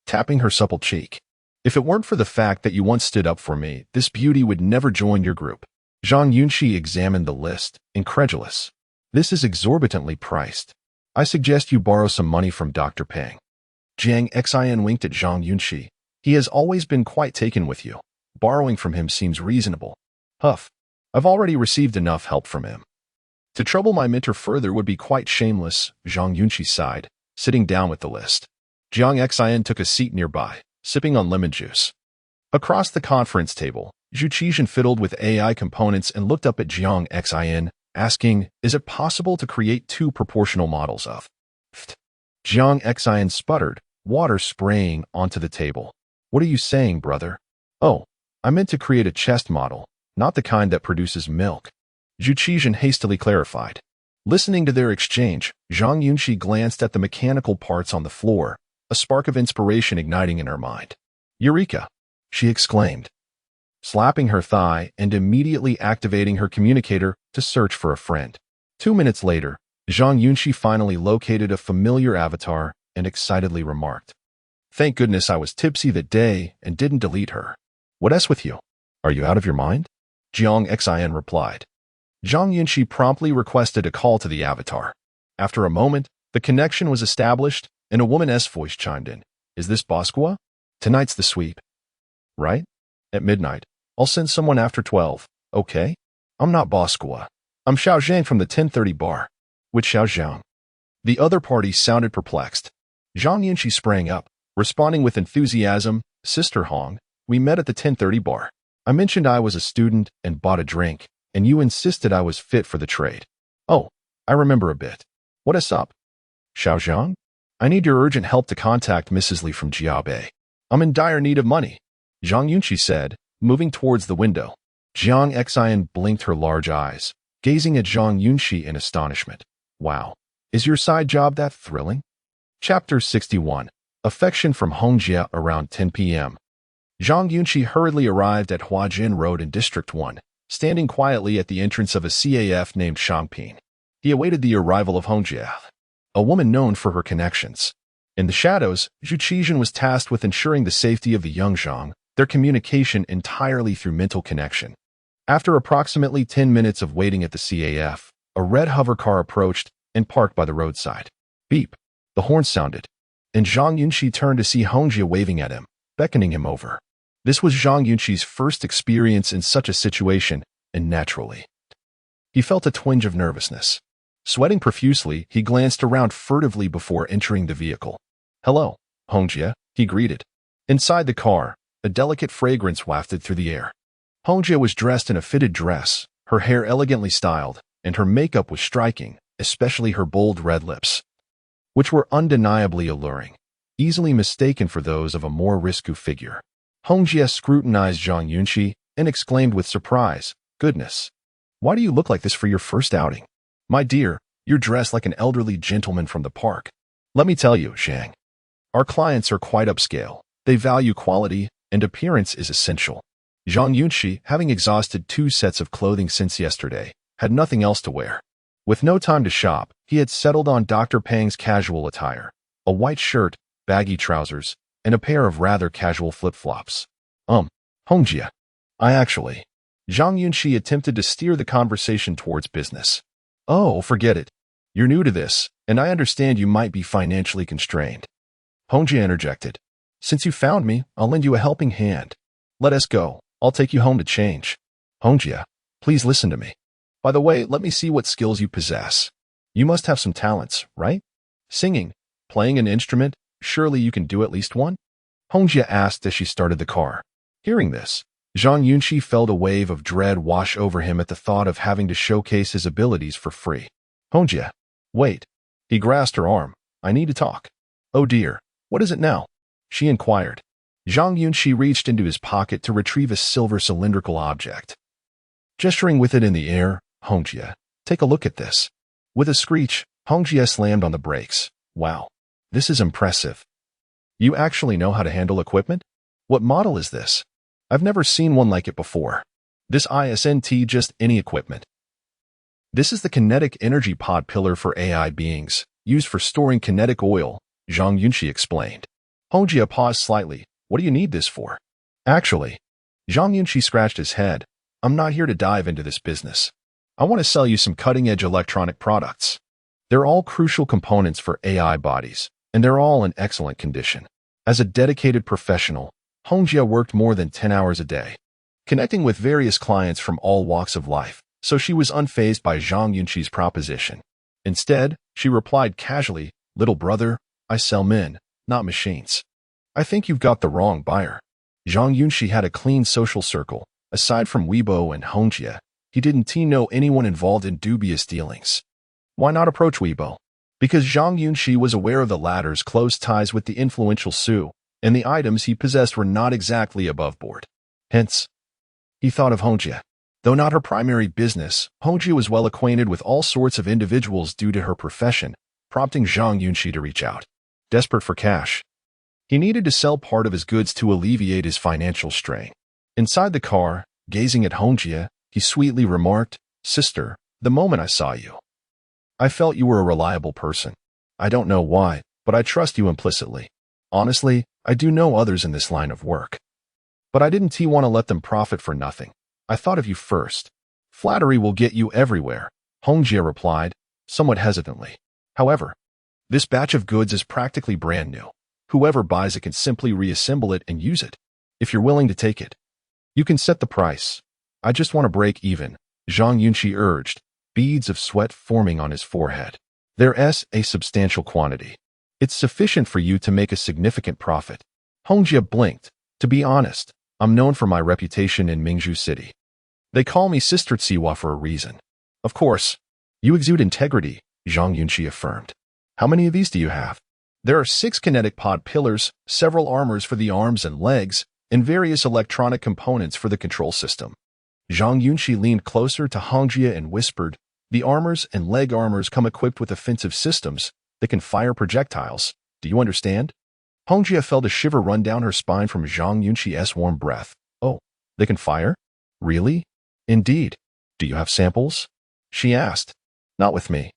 tapping her supple cheek. If it weren't for the fact that you once stood up for me, this beauty would never join your group. Zhang Yunxi examined the list, incredulous. This is exorbitantly priced. I suggest you borrow some money from Dr. Peng. Zhang Yunxi winked at Zhang Yunxi. He has always been quite taken with you. Borrowing from him seems reasonable. Huff. I've already received enough help from him. To trouble my mentor further would be quite shameless, Zhang Yunxi sighed, sitting down with the list. Zhang Yunxi took a seat nearby, sipping on lemon juice. Across the conference table, Zhu Qizhen fiddled with AI components and looked up at Zhang Yunxi, asking, is it possible to create two proportional models of? Zhang Yunxi sputtered, water spraying onto the table. What are you saying, brother? Oh, I meant to create a chest model, not the kind that produces milk. Zhu Qizhen hastily clarified. Listening to their exchange, Zhang Yunxi glanced at the mechanical parts on the floor, a spark of inspiration igniting in her mind. Eureka! She exclaimed, slapping her thigh and immediately activating her communicator to search for a friend. 2 minutes later, Zhang Yunxi finally located a familiar avatar and excitedly remarked, thank goodness I was tipsy that day and didn't delete her. What's with you? Are you out of your mind? Zhang Yunxi replied. Zhang Yunxi promptly requested a call to the avatar. After a moment, the connection was established and a woman's voice chimed in. Is this Bosqua? Tonight's the sweep. Right? At midnight. I'll send someone after 12, okay? I'm not Bosqua. I'm Xiao Zhang from the 1030 bar. Which Xiao Zhang? The other party sounded perplexed. Zhang Yunxi sprang up, responding with enthusiasm, Sister Hong, we met at the 1030 bar. I mentioned I was a student and bought a drink, and you insisted I was fit for the trade. Oh, I remember a bit. What is up? Xiao Zhang? I need your urgent help to contact Mrs. Li from Jiaobei. I'm in dire need of money, Zhang Yunxi said, moving towards the window. Zhang Yunxi blinked her large eyes, gazing at Zhang Yunxi in astonishment. Wow, is your side job that thrilling? Chapter 61. Affection from Hongjia around 10 p.m. Zhang Yunxi hurriedly arrived at Huajin Road in District 1, standing quietly at the entrance of a CAF named Shangping. He awaited the arrival of Hongjia, a woman known for her connections. In the shadows, Zhu Qizhen was tasked with ensuring the safety of the young Zhang, their communication entirely through mental connection. After approximately 10 minutes of waiting at the CAF, a red hover car approached and parked by the roadside. Beep. The horn sounded, and Zhang Yunxi turned to see Hongjia waving at him, beckoning him over. This was Zhang Yunxi's first experience in such a situation, and naturally, he felt a twinge of nervousness. Sweating profusely, he glanced around furtively before entering the vehicle. Hello, Hongjia, he greeted. Inside the car, a delicate fragrance wafted through the air. Hongjia was dressed in a fitted dress, her hair elegantly styled, and her makeup was striking, especially her bold red lips, which were undeniably alluring, easily mistaken for those of a more risque figure. Hongjia scrutinized Zhang Yunxi and exclaimed with surprise, goodness, why do you look like this for your first outing? My dear, you're dressed like an elderly gentleman from the park. Let me tell you, Zhang, our clients are quite upscale. They value quality, and appearance is essential. Zhang Yunxi, having exhausted 2 sets of clothing since yesterday, had nothing else to wear. With no time to shop, he had settled on Dr. Peng's casual attire, a white shirt, baggy trousers, and a pair of rather casual flip-flops. Hongjia. Zhang Yunxi attempted to steer the conversation towards business. Oh, forget it. You're new to this, and I understand you might be financially constrained. Hongjia interjected. Since you found me, I'll lend you a helping hand. Let us go. I'll take you home to change. Hongjia, please listen to me. By the way, let me see what skills you possess. You must have some talents, right? Singing, playing an instrument, surely you can do at least one? Hongjia asked as she started the car. Hearing this, Zhang Yunxi felt a wave of dread wash over him at the thought of having to showcase his abilities for free. Hongjia, wait. He grasped her arm. I need to talk. Oh dear, what is it now? She inquired. Zhang Yunxi reached into his pocket to retrieve a silver cylindrical object. Gesturing with it in the air, Hongjia, take a look at this. With a screech, Hongjia slammed on the brakes. Wow, this is impressive. You actually know how to handle equipment? What model is this? I've never seen one like it before. This isn't just any equipment. This is the kinetic energy pod pillar for AI beings, used for storing kinetic oil, Zhang Yunxi explained. Hongjia paused slightly. What do you need this for? Actually, Zhang Yunxi scratched his head. I'm not here to dive into this business. I want to sell you some cutting-edge electronic products. They're all crucial components for AI bodies, and they're all in excellent condition. As a dedicated professional, Hongjia worked more than 10 hours a day, connecting with various clients from all walks of life, so she was unfazed by Zhang Yunxi's proposition. Instead, she replied casually, "Little brother, I sell men, not machines." I think you've got the wrong buyer. Zhang Yunxi had a clean social circle. Aside from Weibo and Hongjia, he didn't know anyone involved in dubious dealings. Why not approach Weibo? Because Zhang Yunxi was aware of the latter's close ties with the influential Su, and the items he possessed were not exactly above board. Hence, he thought of Hongjia. Though not her primary business, Hongjia was well acquainted with all sorts of individuals due to her profession, prompting Zhang Yunxi to reach out. Desperate for cash, he needed to sell part of his goods to alleviate his financial strain. Inside the car, gazing at Hongjia, he sweetly remarked, "Sister, the moment I saw you, I felt you were a reliable person. I don't know why, but I trust you implicitly. Honestly, I do know others in this line of work. But I didn't want to let them profit for nothing. I thought of you first. Flattery will get you everywhere," Hongjia replied, somewhat hesitantly. "However, this batch of goods is practically brand new. Whoever buys it can simply reassemble it and use it. If you're willing to take it, you can set the price. I just want to break even," Zhang Yunxi urged, beads of sweat forming on his forehead. "There's a substantial quantity. It's sufficient for you to make a significant profit." Hongjia blinked. "To be honest, I'm known for my reputation in Mingzhu City. They call me Sister Tsiwa for a reason." "Of course. You exude integrity," Zhang Yunxi affirmed. "How many of these do you have?" "There are 6 kinetic pod pillars, several armors for the arms and legs, and various electronic components for the control system." Zhang Yunxi leaned closer to Hongjia and whispered, "The armors and leg armors come equipped with offensive systems that can fire projectiles. Do you understand?" Hongjia felt a shiver run down her spine from Zhang Yunxi's warm breath. "Oh, they can fire? Really?" "Indeed. Do you have samples?" she asked. "Not with me.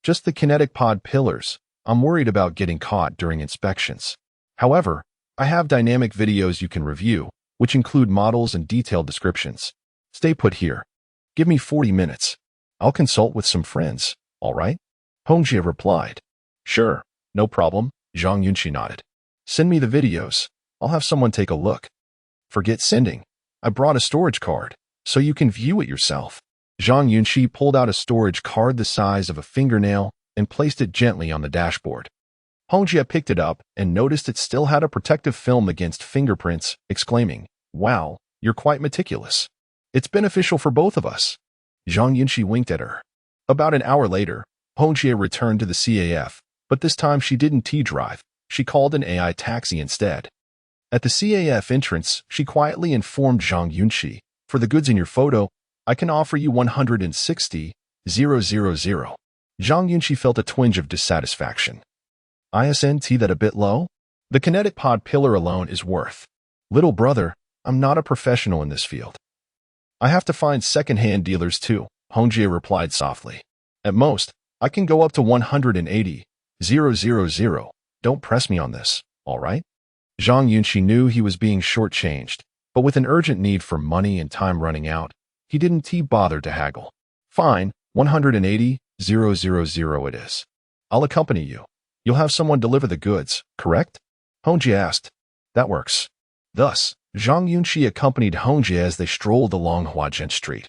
Just the kinetic pod pillars. I'm worried about getting caught during inspections. However, I have dynamic videos you can review, which include models and detailed descriptions. Stay put here. Give me 40 minutes. I'll consult with some friends, all right?" Hongjia replied. "Sure, no problem," Zhang Yunxi nodded. "Send me the videos. I'll have someone take a look." "Forget sending. I brought a storage card, so you can view it yourself." Zhang Yunxi pulled out a storage card the size of a fingernail and placed it gently on the dashboard. Hongjia picked it up and noticed it still had a protective film against fingerprints, exclaiming, "Wow, you're quite meticulous. It's beneficial for both of us." Zhang Yunxi winked at her. About an hour later, Hongjia returned to the CAF, but this time she didn't T-drive. She called an AI taxi instead. At the CAF entrance, she quietly informed Zhang Yunxi, "For the goods in your photo, I can offer you 160,000. Zhang Yunxi felt a twinge of dissatisfaction. "Isn't that a bit low? The kinetic pod pillar alone is worth." "Little brother, I'm not a professional in this field. I have to find second-hand dealers too," Hongjia replied softly. "At most, I can go up to 180,000. Don't press me on this, all right?" Zhang Yunxi knew he was being shortchanged, but with an urgent need for money and time running out, he didn't bother to haggle. "Fine, 180,000 it is. I'll accompany you. You'll have someone deliver the goods, correct?" Hongjia asked. "That works." Thus, Zhang Yunxi accompanied Hongjia as they strolled along Huazhen Street,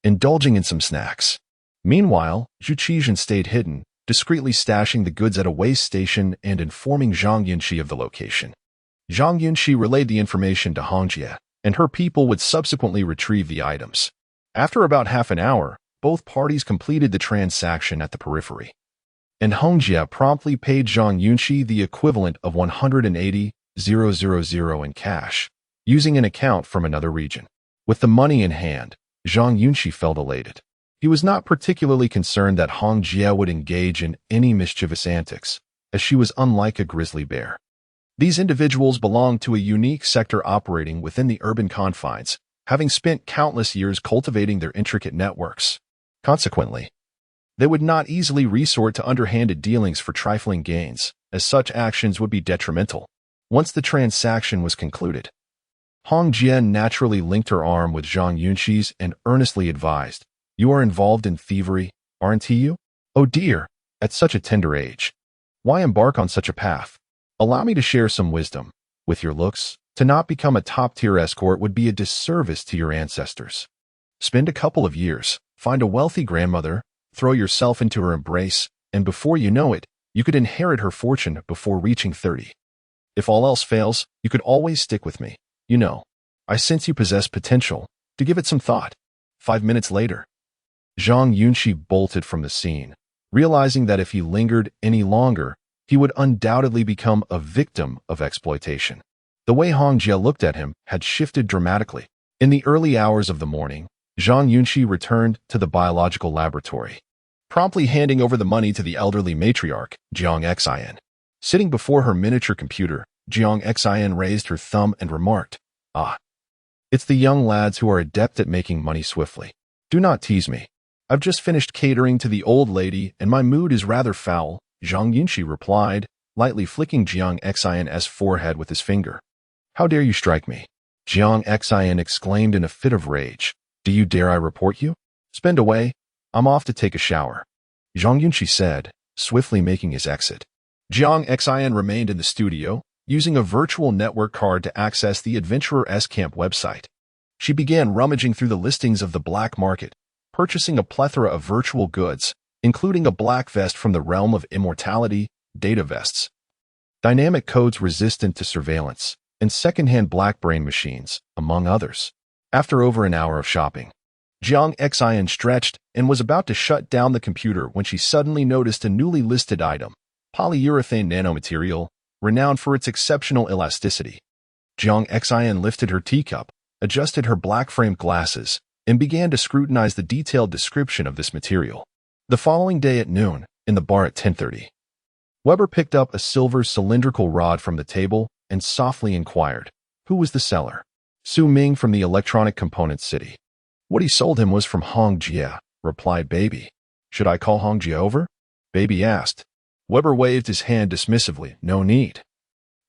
indulging in some snacks. Meanwhile, Zhu Qizhen stayed hidden, discreetly stashing the goods at a way station and informing Zhang Yunxi of the location. Zhang Yunxi relayed the information to Hongjia, and her people would subsequently retrieve the items. After about half an hour, both parties completed the transaction at the periphery, and Hongjia promptly paid Zhang Yunxi the equivalent of 180,000 in cash, using an account from another region. With the money in hand, Zhang Yunxi felt elated. He was not particularly concerned that Hongjia would engage in any mischievous antics, as she was unlike a grizzly bear. These individuals belonged to a unique sector operating within the urban confines, having spent countless years cultivating their intricate networks. Consequently, they would not easily resort to underhanded dealings for trifling gains, as such actions would be detrimental. Once the transaction was concluded, Hong Jie naturally linked her arm with Zhang Yunxi's and earnestly advised, "You are involved in thievery, aren't you? Oh dear, at such a tender age. Why embark on such a path? Allow me to share some wisdom. With your looks, to not become a top-tier escort would be a disservice to your ancestors. Spend a couple of years, find a wealthy grandmother, throw yourself into her embrace, and before you know it, you could inherit her fortune before reaching 30. If all else fails, you could always stick with me. You know, I sense you possess potential. To give it some thought." 5 minutes later, Zhang Yunxi bolted from the scene, realizing that if he lingered any longer, he would undoubtedly become a victim of exploitation. The way Hong Jie looked at him had shifted dramatically. In the early hours of the morning, Zhang Yunxi returned to the biological laboratory, promptly handing over the money to the elderly matriarch, Jiang Xin. Sitting before her miniature computer, Jiang Xin raised her thumb and remarked, "Ah, it's the young lads who are adept at making money swiftly. Do not tease me. I've just finished catering to the old lady and my mood is rather foul," Zhang Yunxi replied, lightly flicking Jiang Xin's forehead with his finger. "How dare you strike me?" Jiang Xin exclaimed in a fit of rage. "Do you dare I report you? Spend away. I'm off to take a shower," Zhang Yunxi said, swiftly making his exit. Jiang Xin remained in the studio, using a virtual network card to access the Adventurer S-Camp website. She began rummaging through the listings of the black market, purchasing a plethora of virtual goods, including a black vest from the realm of immortality, data vests, dynamic codes resistant to surveillance, and second-hand black brain machines, among others. After over an hour of shopping, Jiang Xin stretched and was about to shut down the computer when she suddenly noticed a newly listed item, polyurethane nanomaterial, renowned for its exceptional elasticity. Jiang Xin lifted her teacup, adjusted her black-framed glasses, and began to scrutinize the detailed description of this material. The following day at noon, in the bar at 10:30, Weber picked up a silver cylindrical rod from the table and softly inquired, "Who was the seller?" "Su Ming from the Electronic Components City." "What he sold him was from Hong Jie," replied Baby. "Should I call Hong Jie over?" Baby asked. Weber waved his hand dismissively. "No need.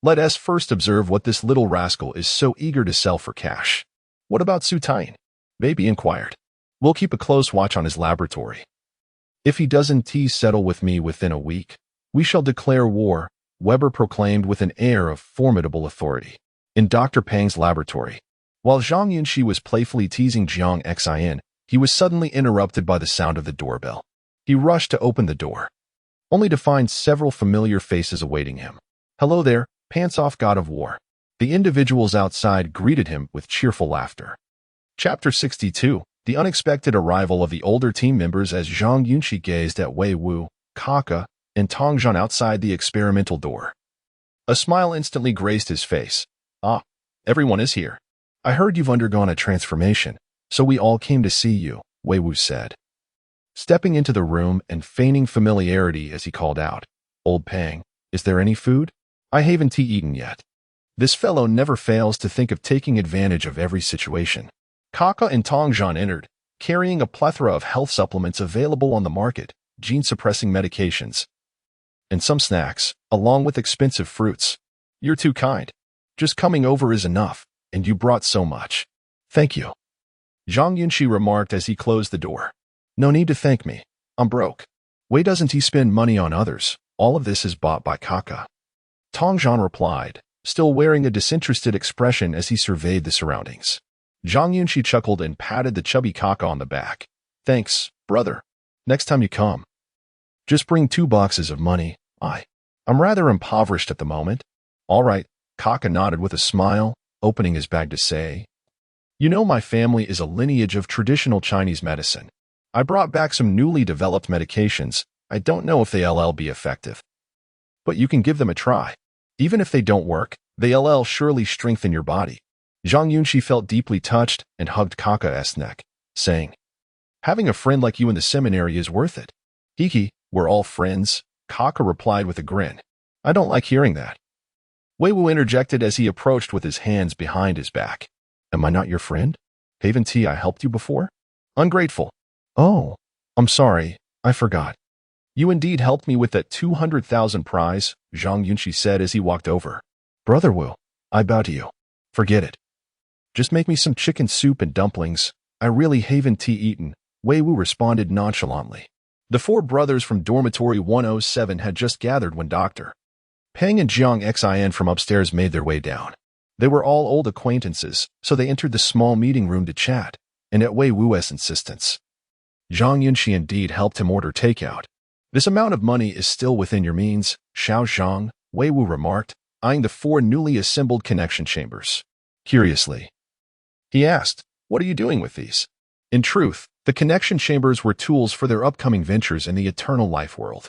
Let us first observe what this little rascal is so eager to sell for cash." "What about Su Tain?" Baby inquired. "We'll keep a close watch on his laboratory. If he doesn't settle with me within a week, we shall declare war," Weber proclaimed with an air of formidable authority. In Dr. Pang's laboratory, while Zhang Yunxi was playfully teasing Jiang Xin, he was suddenly interrupted by the sound of the doorbell. He rushed to open the door, only to find several familiar faces awaiting him. "Hello there, pants-off god of war." The individuals outside greeted him with cheerful laughter. Chapter 62. The unexpected arrival of the older team members as Zhang Yunxi gazed at Wei Wu, Kaka, and Tongzhan outside the experimental door. A smile instantly graced his face. "Ah, everyone is here. I heard you've undergone a transformation, so we all came to see you," Wei Wu said, stepping into the room and feigning familiarity as he called out, "Old Pang, is there any food? I haven't eaten yet." This fellow never fails to think of taking advantage of every situation. Kaka and Tongzhan entered, carrying a plethora of health supplements available on the market, gene-suppressing medications, and some snacks, along with expensive fruits. "You're too kind. Just coming over is enough, and you brought so much." "Thank you," Zhang Yunxi remarked as he closed the door. "No need to thank me. I'm broke. Why doesn't he spend money on others? All of this is bought by Kaka." Tongzhan replied, still wearing a disinterested expression as he surveyed the surroundings. Zhang Yunxi chuckled and patted the chubby Kaka on the back. "Thanks, brother. Next time you come, just bring 2 boxes of money. I'm rather impoverished at the moment." "All right," Kaka nodded with a smile, opening his bag to say, "You know my family is a lineage of traditional Chinese medicine. I brought back some newly developed medications. I don't know if they'll be effective, but you can give them a try. Even if they don't work, they'll surely strengthen your body." Zhang Yunxi felt deeply touched and hugged Kaka's neck, saying, "Having a friend like you in the seminary is worth it." "Hiki, we're all friends," Kaka replied with a grin. "I don't like hearing that." Wei Wu interjected as he approached with his hands behind his back. "Am I not your friend? Haven't I helped you before?" "Ungrateful." "Oh, I'm sorry, I forgot. You indeed helped me with that 200,000 prize, Zhang Yunxi said as he walked over. Brother Wu, I bow to you. Forget it. Just make me some chicken soup and dumplings. I really haven't eaten, Wei Wu responded nonchalantly. The four brothers from dormitory 107 had just gathered when Dr. Peng and Jiang Xin from upstairs made their way down. They were all old acquaintances, so they entered the small meeting room to chat, and at Wei Wu's insistence, Zhang Yunxi indeed helped him order takeout. This amount of money is still within your means, Xiao Zhang, Wei Wu remarked, eyeing the four newly assembled connection chambers. Curiously, he asked, what are you doing with these? In truth, the connection chambers were tools for their upcoming ventures in the eternal life world.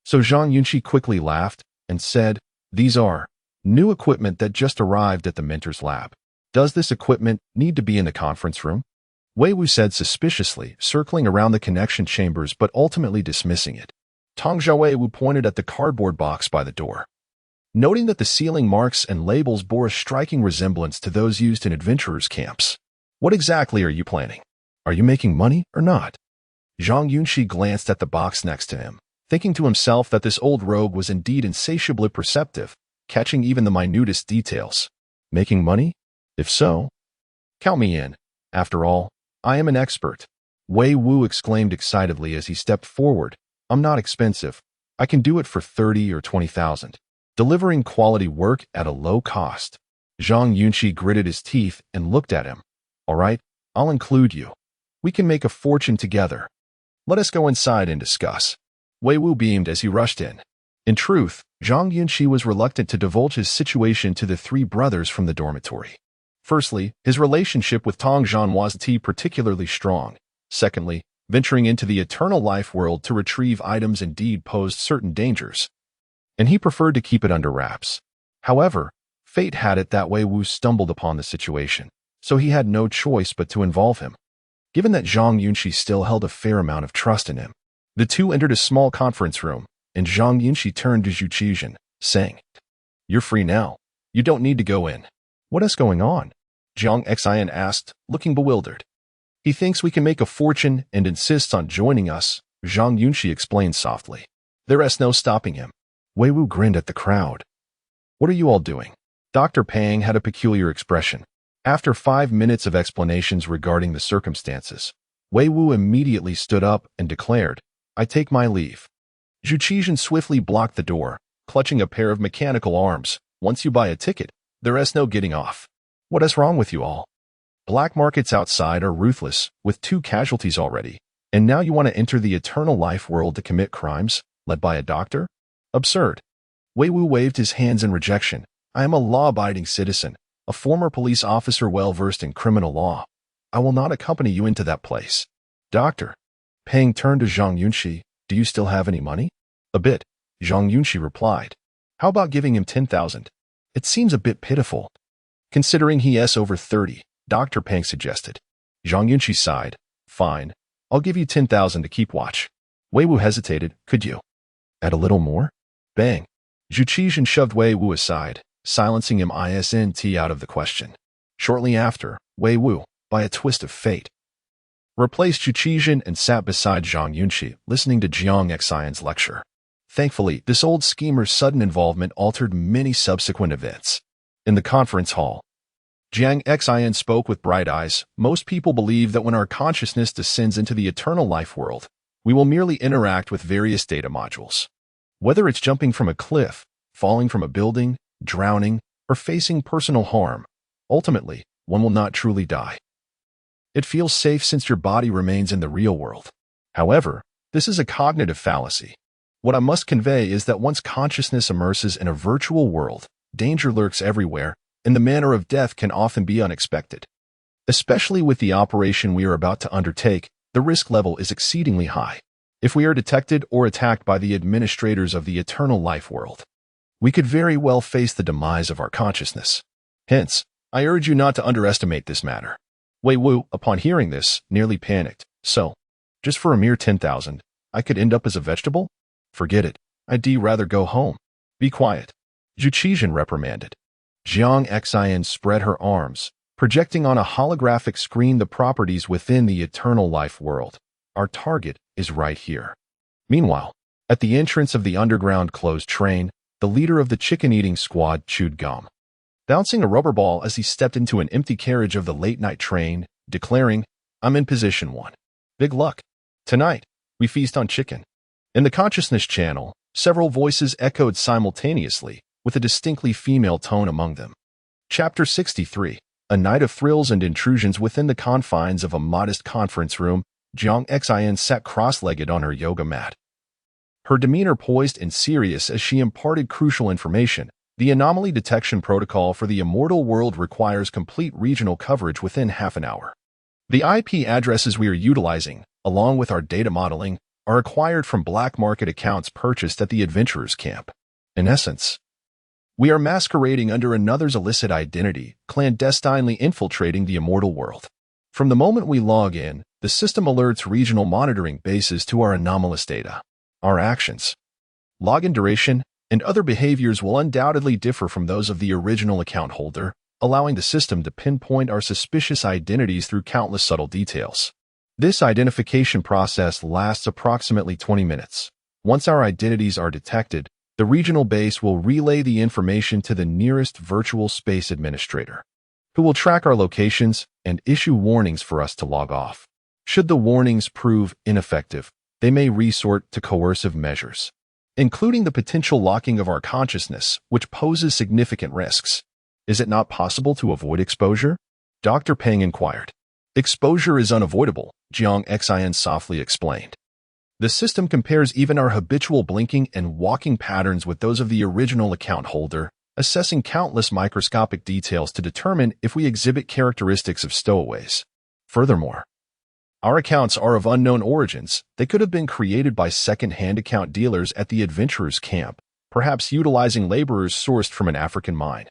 So Zhang Yunxi quickly laughed and said, these are new equipment that just arrived at the Mentor's lab. Does this equipment need to be in the conference room? Wei Wu said suspiciously, circling around the connection chambers but ultimately dismissing it. Tong Wei Wu pointed at the cardboard box by the door. Noting that the ceiling marks and labels bore a striking resemblance to those used in adventurers' camps. What exactly are you planning? Are you making money or not? Zhang Yunxi glanced at the box next to him, thinking to himself that this old rogue was indeed insatiably perceptive, catching even the minutest details. Making money? If so, count me in. After all, I am an expert. Wei Wu exclaimed excitedly as he stepped forward. I'm not expensive. I can do it for 30 or 20,000. Delivering quality work at a low cost. Zhang Yunxi gritted his teeth and looked at him. All right, I'll include you. We can make a fortune together. Let us go inside and discuss. Wei Wu beamed as he rushed in. In truth, Zhang Yunxi was reluctant to divulge his situation to the three brothers from the dormitory. Firstly, his relationship with Tong Zhan wasn't particularly strong. Secondly, venturing into the eternal life world to retrieve items indeed posed certain dangers, and he preferred to keep it under wraps. However, fate had it that Wei Wu stumbled upon the situation, so he had no choice but to involve him. Given that Zhang Yunxi still held a fair amount of trust in him, the two entered a small conference room, and Zhang Yunxi turned to Zhu Qizhen, saying, You're free now. You don't need to go in. What is going on? Jiang Xin asked, looking bewildered. He thinks we can make a fortune and insists on joining us, Zhang Yunxi explained softly. There is no stopping him. Wei Wu grinned at the crowd. What are you all doing? Dr. Pang had a peculiar expression. After 5 minutes of explanations regarding the circumstances, Wei Wu immediately stood up and declared, I take my leave. Zhu Qizhen swiftly blocked the door, clutching a pair of mechanical arms. Once you buy a ticket, there is no getting off. What is wrong with you all? Black markets outside are ruthless, with 2 casualties already, and now you want to enter the eternal life world to commit crimes, led by a doctor? Absurd. Wei Wu waved his hands in rejection. I am a law-abiding citizen, a former police officer well-versed in criminal law. I will not accompany you into that place. Doctor. Peng turned to Zhang Yunxi. Do you still have any money? A bit, Zhang Yunxi replied. How about giving him 10,000? It seems a bit pitiful. Considering he is over 30, Dr. Peng suggested. Zhang Yunxi sighed. Fine, I'll give you 10,000 to keep watch. Wei Wu hesitated. Could you add a little more? Bang. Zhu Qizhen shoved Wei Wu aside, silencing him out of the question. Shortly after, Wei Wu, by a twist of fate, replaced Zhu Qizhen and sat beside Zhang Yunxi, listening to Jiang Xin's lecture. Thankfully, this old schemer's sudden involvement altered many subsequent events. In the conference hall, Jiang Xin spoke with bright eyes. Most people believe that when our consciousness descends into the eternal life world, we will merely interact with various data modules. Whether it's jumping from a cliff, falling from a building, drowning, or facing personal harm, ultimately, one will not truly die. It feels safe since your body remains in the real world. However, this is a cognitive fallacy. What I must convey is that once consciousness immerses in a virtual world, danger lurks everywhere, and the manner of death can often be unexpected. Especially with the operation we are about to undertake, the risk level is exceedingly high. If we are detected or attacked by the administrators of the eternal life world, we could very well face the demise of our consciousness. Hence, I urge you not to underestimate this matter. Wei Wu, upon hearing this, nearly panicked. So, just for a mere 10,000, I could end up as a vegetable? Forget it. I'd rather go home. Be quiet. Zhu Qizhen reprimanded. Jiang Xin spread her arms, projecting on a holographic screen the properties within the eternal life world. Our target is right here. Meanwhile, at the entrance of the underground closed train, the leader of the chicken-eating squad chewed gum, bouncing a rubber ball as he stepped into an empty carriage of the late-night train, declaring, "I'm in position 1. Big luck. Tonight, we feast on chicken." In the consciousness channel, several voices echoed simultaneously, with a distinctly female tone among them. Chapter 63. A night of thrills and intrusions. Within the confines of a modest conference room, Zhang Yunxi sat cross-legged on her yoga mat. Her demeanor poised and serious as she imparted crucial information. The anomaly detection protocol for the immortal world requires complete regional coverage within half an hour. The IP addresses we are utilizing, along with our data modeling, are acquired from black market accounts purchased at the adventurers' camp. In essence, we are masquerading under another's illicit identity, clandestinely infiltrating the immortal world. From the moment we log in, the system alerts regional monitoring bases to our anomalous data. Our actions, login duration, and other behaviors will undoubtedly differ from those of the original account holder, allowing the system to pinpoint our suspicious identities through countless subtle details. This identification process lasts approximately 20 minutes. Once our identities are detected, the regional base will relay the information to the nearest virtual space administrator, who will track our locations and issue warnings for us to log off. Should the warnings prove ineffective, they may resort to coercive measures, including the potential locking of our consciousness, which poses significant risks. Is it not possible to avoid exposure? Dr. Peng inquired. Exposure is unavoidable, Zhang Yunxi softly explained. The system compares even our habitual blinking and walking patterns with those of the original account holder, assessing countless microscopic details to determine if we exhibit characteristics of stowaways. Furthermore, our accounts are of unknown origins. They could have been created by second-hand account dealers at the adventurers' camp, perhaps utilizing laborers sourced from an African mine,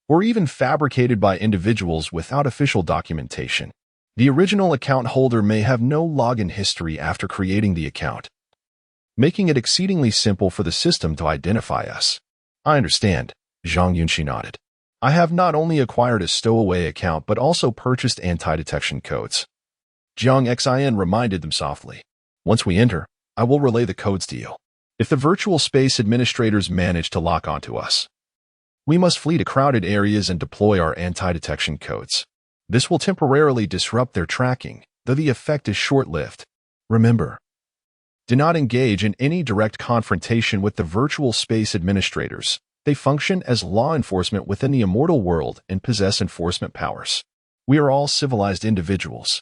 or even fabricated by individuals without official documentation. The original account holder may have no login history after creating the account, making it exceedingly simple for the system to identify us. I understand, Zhang Yunxi nodded. I have not only acquired a stowaway account but also purchased anti-detection codes. Zhang Yunxi reminded them softly. Once we enter, I will relay the codes to you. If the virtual space administrators manage to lock onto us, we must flee to crowded areas and deploy our anti-detection codes. This will temporarily disrupt their tracking, though the effect is short-lived. Remember, do not engage in any direct confrontation with the virtual space administrators. They function as law enforcement within the immortal world and possess enforcement powers. We are all civilized individuals.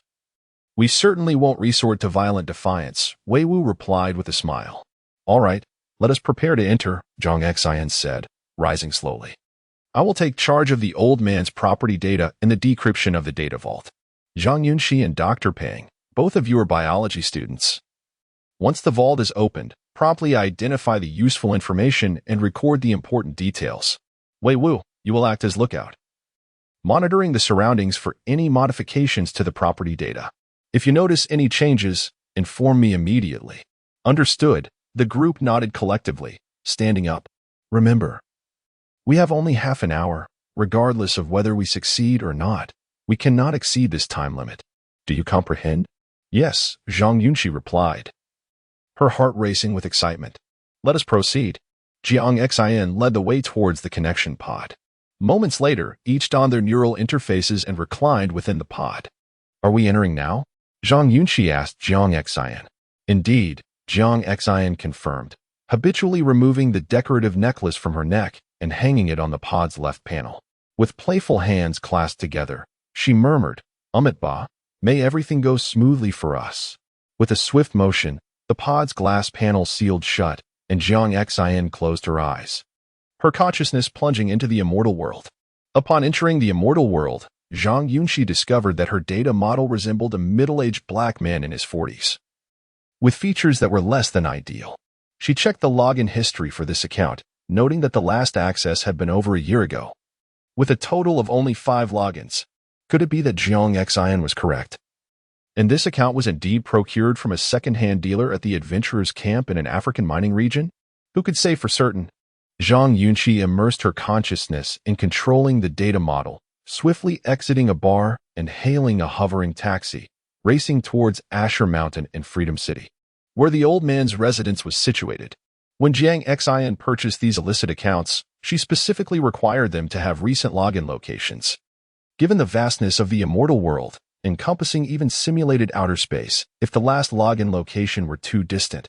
We certainly won't resort to violent defiance, Wei Wu replied with a smile. All right, let us prepare to enter, Zhang Yunxi said, rising slowly. I will take charge of the old man's property data and the decryption of the data vault. Zhang Yunxi and Dr. Peng, both of you are biology students. Once the vault is opened, promptly identify the useful information and record the important details. Wei Wu, you will act as lookout, monitoring the surroundings for any modifications to the property data. If you notice any changes, inform me immediately. Understood, the group nodded collectively, standing up. Remember, we have only half an hour, regardless of whether we succeed or not. We cannot exceed this time limit. Do you comprehend? Yes, Zhang Yunxi replied, her heart racing with excitement. Let us proceed. Zhang Yunxi led the way towards the connection pod. Moments later, each donned their neural interfaces and reclined within the pod. Are we entering now? Zhang Yunxi asked Zhang Yunxi. Indeed, Zhang Yunxi confirmed, habitually removing the decorative necklace from her neck and hanging it on the pod's left panel. With playful hands clasped together, she murmured, Ba, may everything go smoothly for us. With a swift motion, the pod's glass panel sealed shut, and Zhang Yunxi closed her eyes, her consciousness plunging into the immortal world. Upon entering the immortal world, Zhang Yunxi discovered that her data model resembled a middle-aged black man in his 40s, with features that were less than ideal. She checked the login history for this account, noting that the last access had been over a year ago, with a total of only 5 logins. Could it be that Zhang Yunxi was correct, and this account was indeed procured from a second-hand dealer at the adventurers' camp in an African mining region? Who could say for certain? Zhang Yunxi immersed her consciousness in controlling the data model, swiftly exiting a bar and hailing a hovering taxi, racing towards Asher Mountain in Freedom City. where the old man's residence was situated. When Zhang Yunxi purchased these illicit accounts, she specifically required them to have recent login locations. Given the vastness of the immortal world, encompassing even simulated outer space, if the last login location were too distant,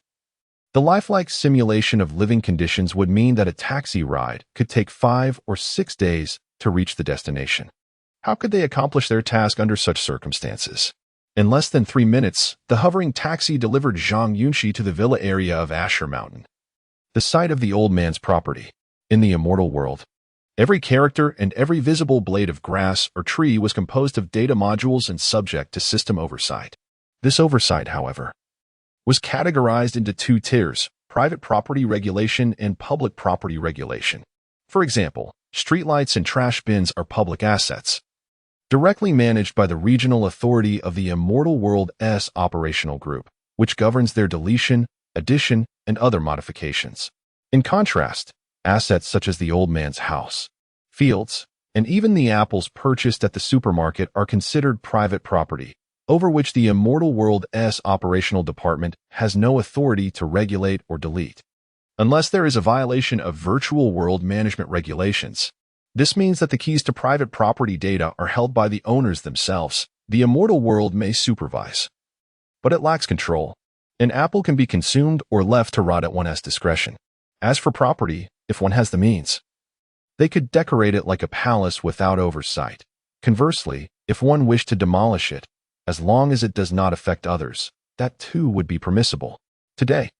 the lifelike simulation of living conditions would mean that a taxi ride could take 5 or 6 days to reach the destination. How could they accomplish their task under such circumstances? In less than 3 minutes, the hovering taxi delivered Zhang Yunxi to the villa area of Asher Mountain, the site of the old man's property. In the immortal world, every character and every visible blade of grass or tree was composed of data modules and subject to system oversight. This oversight, however, was categorized into 2 tiers: private property regulation and public property regulation. For example, streetlights and trash bins are public assets, directly managed by the regional authority of the Immortal World's operational group, which governs their deletion, addition, and other modifications. In contrast, assets such as the old man's house, fields, and even the apples purchased at the supermarket are considered private property, over which the Immortal World's operational department has no authority to regulate or delete, unless there is a violation of virtual world management regulations. This means that the keys to private property data are held by the owners themselves. The immortal world may supervise, but it lacks control. An apple can be consumed or left to rot at one's discretion. As for property, if one has the means, they could decorate it like a palace without oversight. Conversely, if one wished to demolish it, as long as it does not affect others, that too would be permissible. Today,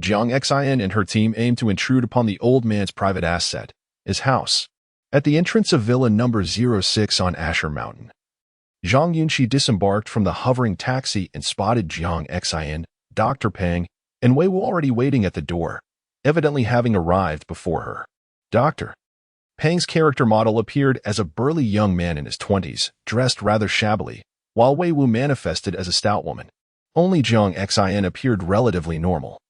Zhang Yunxi and her team aim to intrude upon the old man's private asset, his house, at the entrance of Villa number 06 on Asher Mountain. Zhang Yunxi disembarked from the hovering taxi and spotted Zhang Yunxi, Dr. Peng, and Wei Wu already waiting at the door, evidently having arrived before her. Dr. Peng's character model appeared as a burly young man in his 20s, dressed rather shabbily, while Wei Wu manifested as a stout woman. Only Zhang Yunxi appeared relatively normal,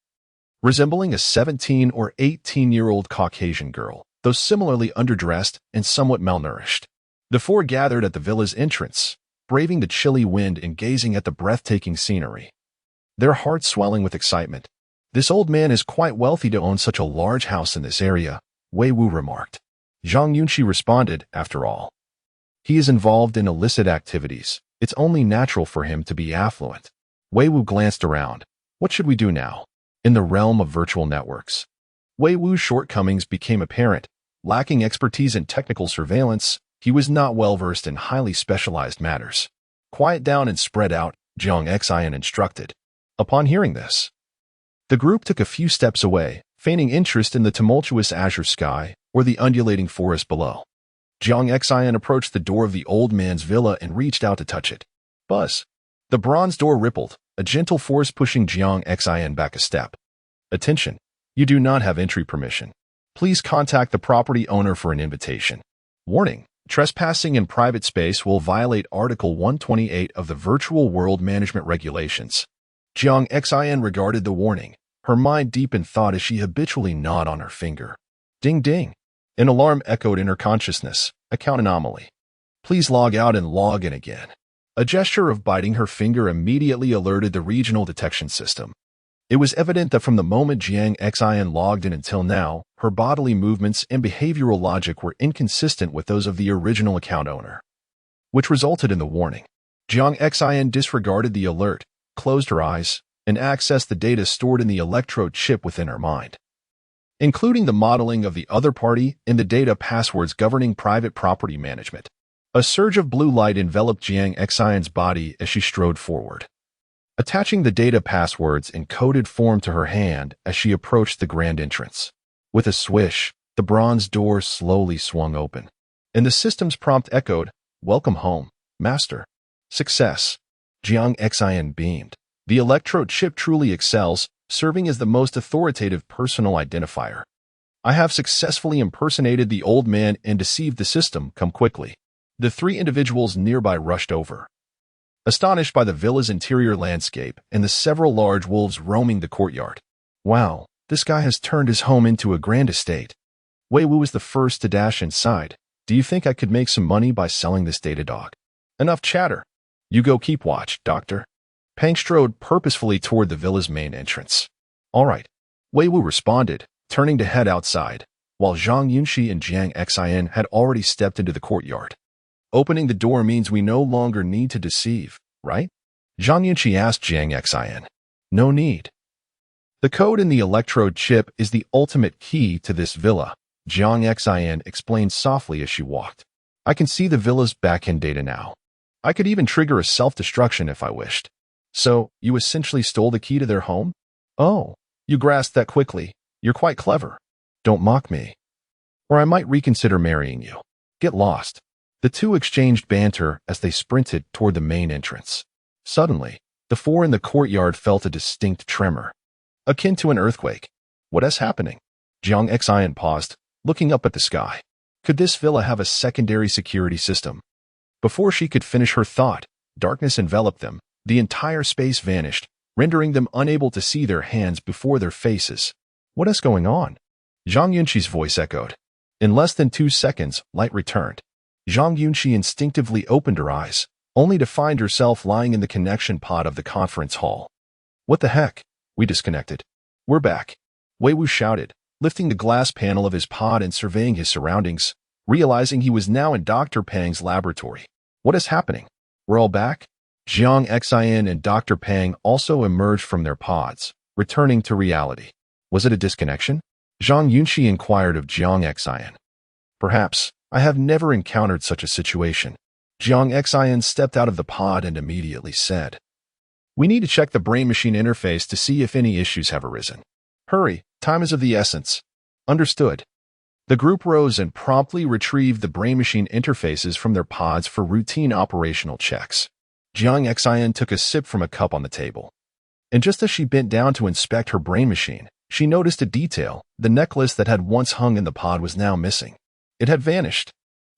resembling a 17 or 18-year-old Caucasian girl, though similarly underdressed and somewhat malnourished. The 4 gathered at the villa's entrance, braving the chilly wind and gazing at the breathtaking scenery, their hearts swelling with excitement. This old man is quite wealthy to own such a large house in this area, Wei Wu remarked. Zhang Yunxi responded, after all, he is involved in illicit activities. It's only natural for him to be affluent. Wei Wu glanced around. What should we do now? In the realm of virtual networks, Wei Wu's shortcomings became apparent. Lacking expertise in technical surveillance, he was not well versed in highly specialized matters. Quiet down and spread out, Zhang Yunxi instructed. Upon hearing this, the group took a few steps away, feigning interest in the tumultuous azure sky or the undulating forest below. Zhang Yunxi approached the door of the old man's villa and reached out to touch it. Buzz. The bronze door rippled, a gentle force pushing Zhang Yunxi back a step. Attention. You do not have entry permission. Please contact the property owner for an invitation. Warning. Trespassing in private space will violate Article 128 of the Virtual World Management Regulations. Zhang Yunxi regarded the warning, her mind deep in thought as she habitually gnawed on her finger. Ding ding. An alarm echoed in her consciousness. Account anomaly. Please log out and log in again. A gesture of biting her finger immediately alerted the regional detection system. It was evident that from the moment Zhang Yunxi logged in until now, her bodily movements and behavioral logic were inconsistent with those of the original account owner, which resulted in the warning. Zhang Yunxi disregarded the alert, closed her eyes, and accessed the data stored in the electrode chip within her mind, including the modeling of the other party and the data passwords governing private property management. A surge of blue light enveloped Zhang Yunxi's body as she strode forward, attaching the data passwords in coded form to her hand as she approached the grand entrance. With a swish, the bronze door slowly swung open, and the system's prompt echoed, "Welcome home, Master." Success. Zhang Yunxi beamed. The electrode chip truly excels, serving as the most authoritative personal identifier. I have successfully impersonated the old man and deceived the system. Come quickly. The 3 individuals nearby rushed over, astonished by the villa's interior landscape and the several large wolves roaming the courtyard. Wow, this guy has turned his home into a grand estate. Wei Wu was the first to dash inside. Do you think I could make some money by selling this data dog? Enough chatter. You go keep watch, Doctor. Peng strode purposefully toward the villa's main entrance. All right, Wei Wu responded, turning to head outside, while Zhang Yunxi and Jiang Xian had already stepped into the courtyard. Opening the door means we no longer need to deceive, right? Zhang Yunxi asked Jiang Xian. No need. The code in the electrode chip is the ultimate key to this villa, Jiang Xian explained softly as she walked. I can see the villa's backend data now. I could even trigger a self-destruction if I wished. So, you essentially stole the key to their home? Oh, you grasped that quickly. You're quite clever. Don't mock me. Or I might reconsider marrying you. Get lost. The two exchanged banter as they sprinted toward the main entrance. Suddenly, the four in the courtyard felt a distinct tremor, akin to an earthquake. What is happening? Jiang Xian paused, looking up at the sky. Could this villa have a secondary security system? Before she could finish her thought, darkness enveloped them. The entire space vanished, rendering them unable to see their hands before their faces. What is going on? Zhang Yunxi's voice echoed. In less than 2 seconds, light returned. Zhang Yunxi instinctively opened her eyes, only to find herself lying in the connection pod of the conference hall. What the heck? We disconnected. We're back. Wei Wu shouted, lifting the glass panel of his pod and surveying his surroundings, realizing he was now in Dr. Pang's laboratory. What is happening? We're all back? Jiang Xian and Dr. Pang also emerged from their pods, returning to reality. Was it a disconnection? Zhang Yunxi inquired of Jiang Xian. Perhaps. I have never encountered such a situation. Jiang Xian stepped out of the pod and immediately said, We need to check the brain-machine interface to see if any issues have arisen. Hurry, time is of the essence. Understood. The group rose and promptly retrieved the brain-machine interfaces from their pods for routine operational checks. Jiang Xian took a sip from a cup on the table. And just as she bent down to inspect her brain machine, she noticed a detail. The necklace that had once hung in the pod was now missing. It had vanished.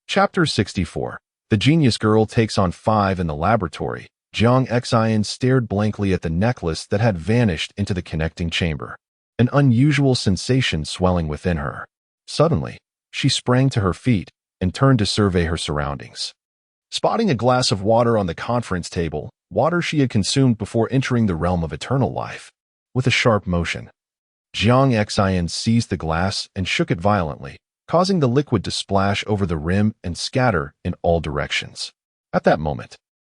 Chapter 64. The Genius Girl Takes on 5 in the Laboratory. Jiang Xian stared blankly at the necklace that had vanished into the connecting chamber, an unusual sensation swelling within her. Suddenly, she sprang to her feet and turned to survey her surroundings. Spotting a glass of water on the conference table, water she had consumed before entering the realm of eternal life. With a sharp motion, Jiang Xian seized the glass and shook it violently, causing the liquid to splash over the rim and scatter in all directions. At that moment,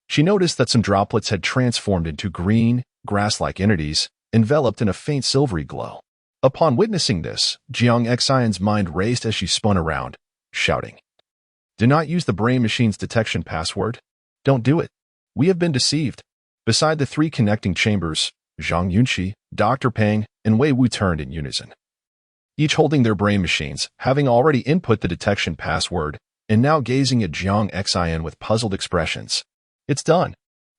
she noticed that some droplets had transformed into green, grass-like entities, enveloped in a faint silvery glow. Upon witnessing this, Jiang Xian's mind raced as she spun around, shouting, Do not use the brain machine's detection password. Don't do it. We have been deceived. Beside the 3 connecting chambers, Zhang Yunxi, Dr. Pang, and Wei Wu turned in unison, each holding their brain machines, having already input the detection password, and now gazing at Jiang Xian with puzzled expressions. It's done.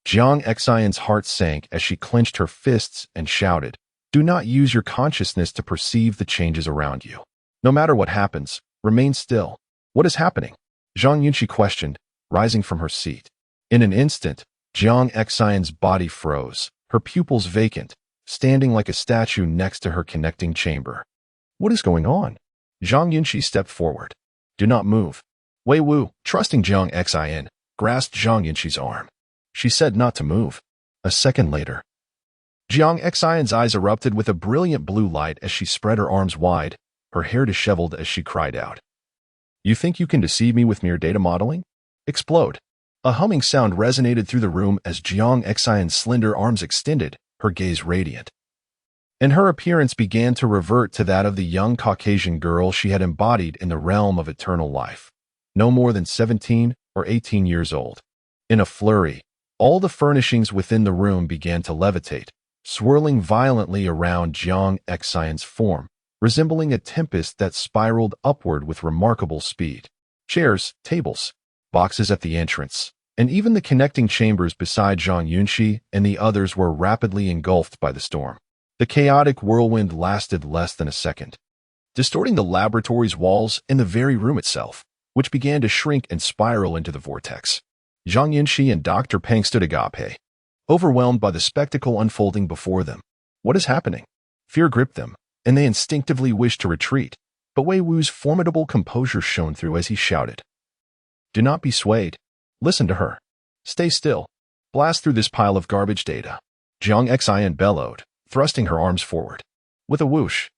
Jiang Xian's heart sank as she clenched her fists and shouted, Do not use your consciousness to perceive the changes around you. No matter what happens, remain still. What is happening? Zhang Yunxi questioned, rising from her seat. In an instant, Jiang Xian's body froze, her pupils vacant, standing like a statue next to her connecting chamber. What is going on? Zhang Yunxi stepped forward. Do not move. Wei Wu, trusting Jiang Xian, grasped Zhang Yunxi's arm. She said not to move. A second later, Jiang Xian's eyes erupted with a brilliant blue light as she spread her arms wide, her hair disheveled as she cried out. You think you can deceive me with mere data modeling? Explode. A humming sound resonated through the room as Jiang Xian's slender arms extended, her gaze radiant. And her appearance began to revert to that of the young Caucasian girl she had embodied in the realm of eternal life, no more than 17 or 18 years old. In a flurry, all the furnishings within the room began to levitate, swirling violently around Jiang Xian's form, resembling a tempest that spiraled upward with remarkable speed. Chairs, tables, boxes at the entrance, and even the connecting chambers beside Zhang Yunxi and the others were rapidly engulfed by the storm. The chaotic whirlwind lasted less than a second, distorting the laboratory's walls and the very room itself, which began to shrink and spiral into the vortex. Zhang Yunxi and Dr. Pang stood agape, overwhelmed by the spectacle unfolding before them. What is happening? Fear gripped them, and they instinctively wished to retreat, but Wei Wu's formidable composure shone through as he shouted, Do not be swayed. Listen to her. Stay still. Blast through this pile of garbage data. Zhang Yunxi bellowed, thrusting her arms forward. With a whoosh,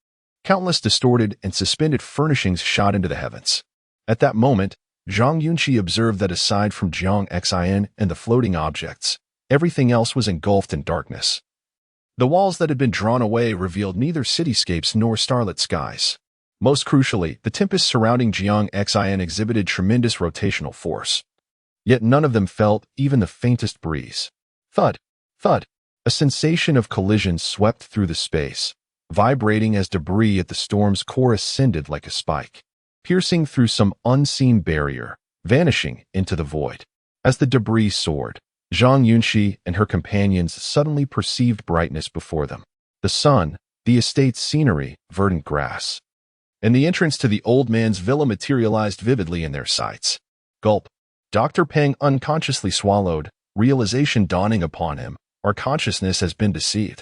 countless distorted and suspended furnishings shot into the heavens. At that moment, Zhang Yunxi observed that aside from Zhang Yunxi and the floating objects, everything else was engulfed in darkness. The walls that had been drawn away revealed neither cityscapes nor starlit skies. Most crucially, the tempests surrounding Zhang Yunxi exhibited tremendous rotational force. Yet none of them felt even the faintest breeze. Thud, thud. A sensation of collision swept through the space, vibrating as debris at the storm's core ascended like a spike, piercing through some unseen barrier, vanishing into the void. As the debris soared, Zhang Yunxi and her companions suddenly perceived brightness before them. The sun, the estate's scenery, verdant grass. And the entrance to the old man's villa materialized vividly in their sights. Gulp. Dr. Peng unconsciously swallowed, realization dawning upon him. Our consciousness has been deceived.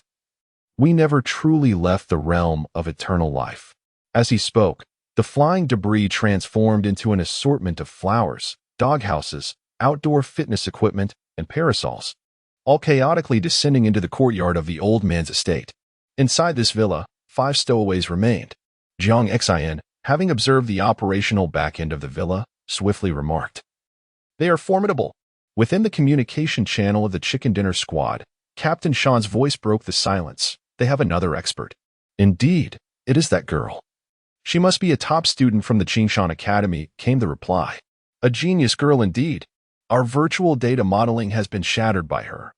We never truly left the realm of eternal life. As he spoke, the flying debris transformed into an assortment of flowers, doghouses, outdoor fitness equipment, and parasols, all chaotically descending into the courtyard of the old man's estate. Inside this villa, 5 stowaways remained. Zhang Yunxi, having observed the operational back end of the villa, swiftly remarked, "They are formidable." Within the communication channel of the chicken dinner squad, Captain Sean's voice broke the silence. They have another expert. Indeed, it is that girl. She must be a top student from the Qingshan Academy, came the reply. A genius girl indeed. Our virtual data modeling has been shattered by her.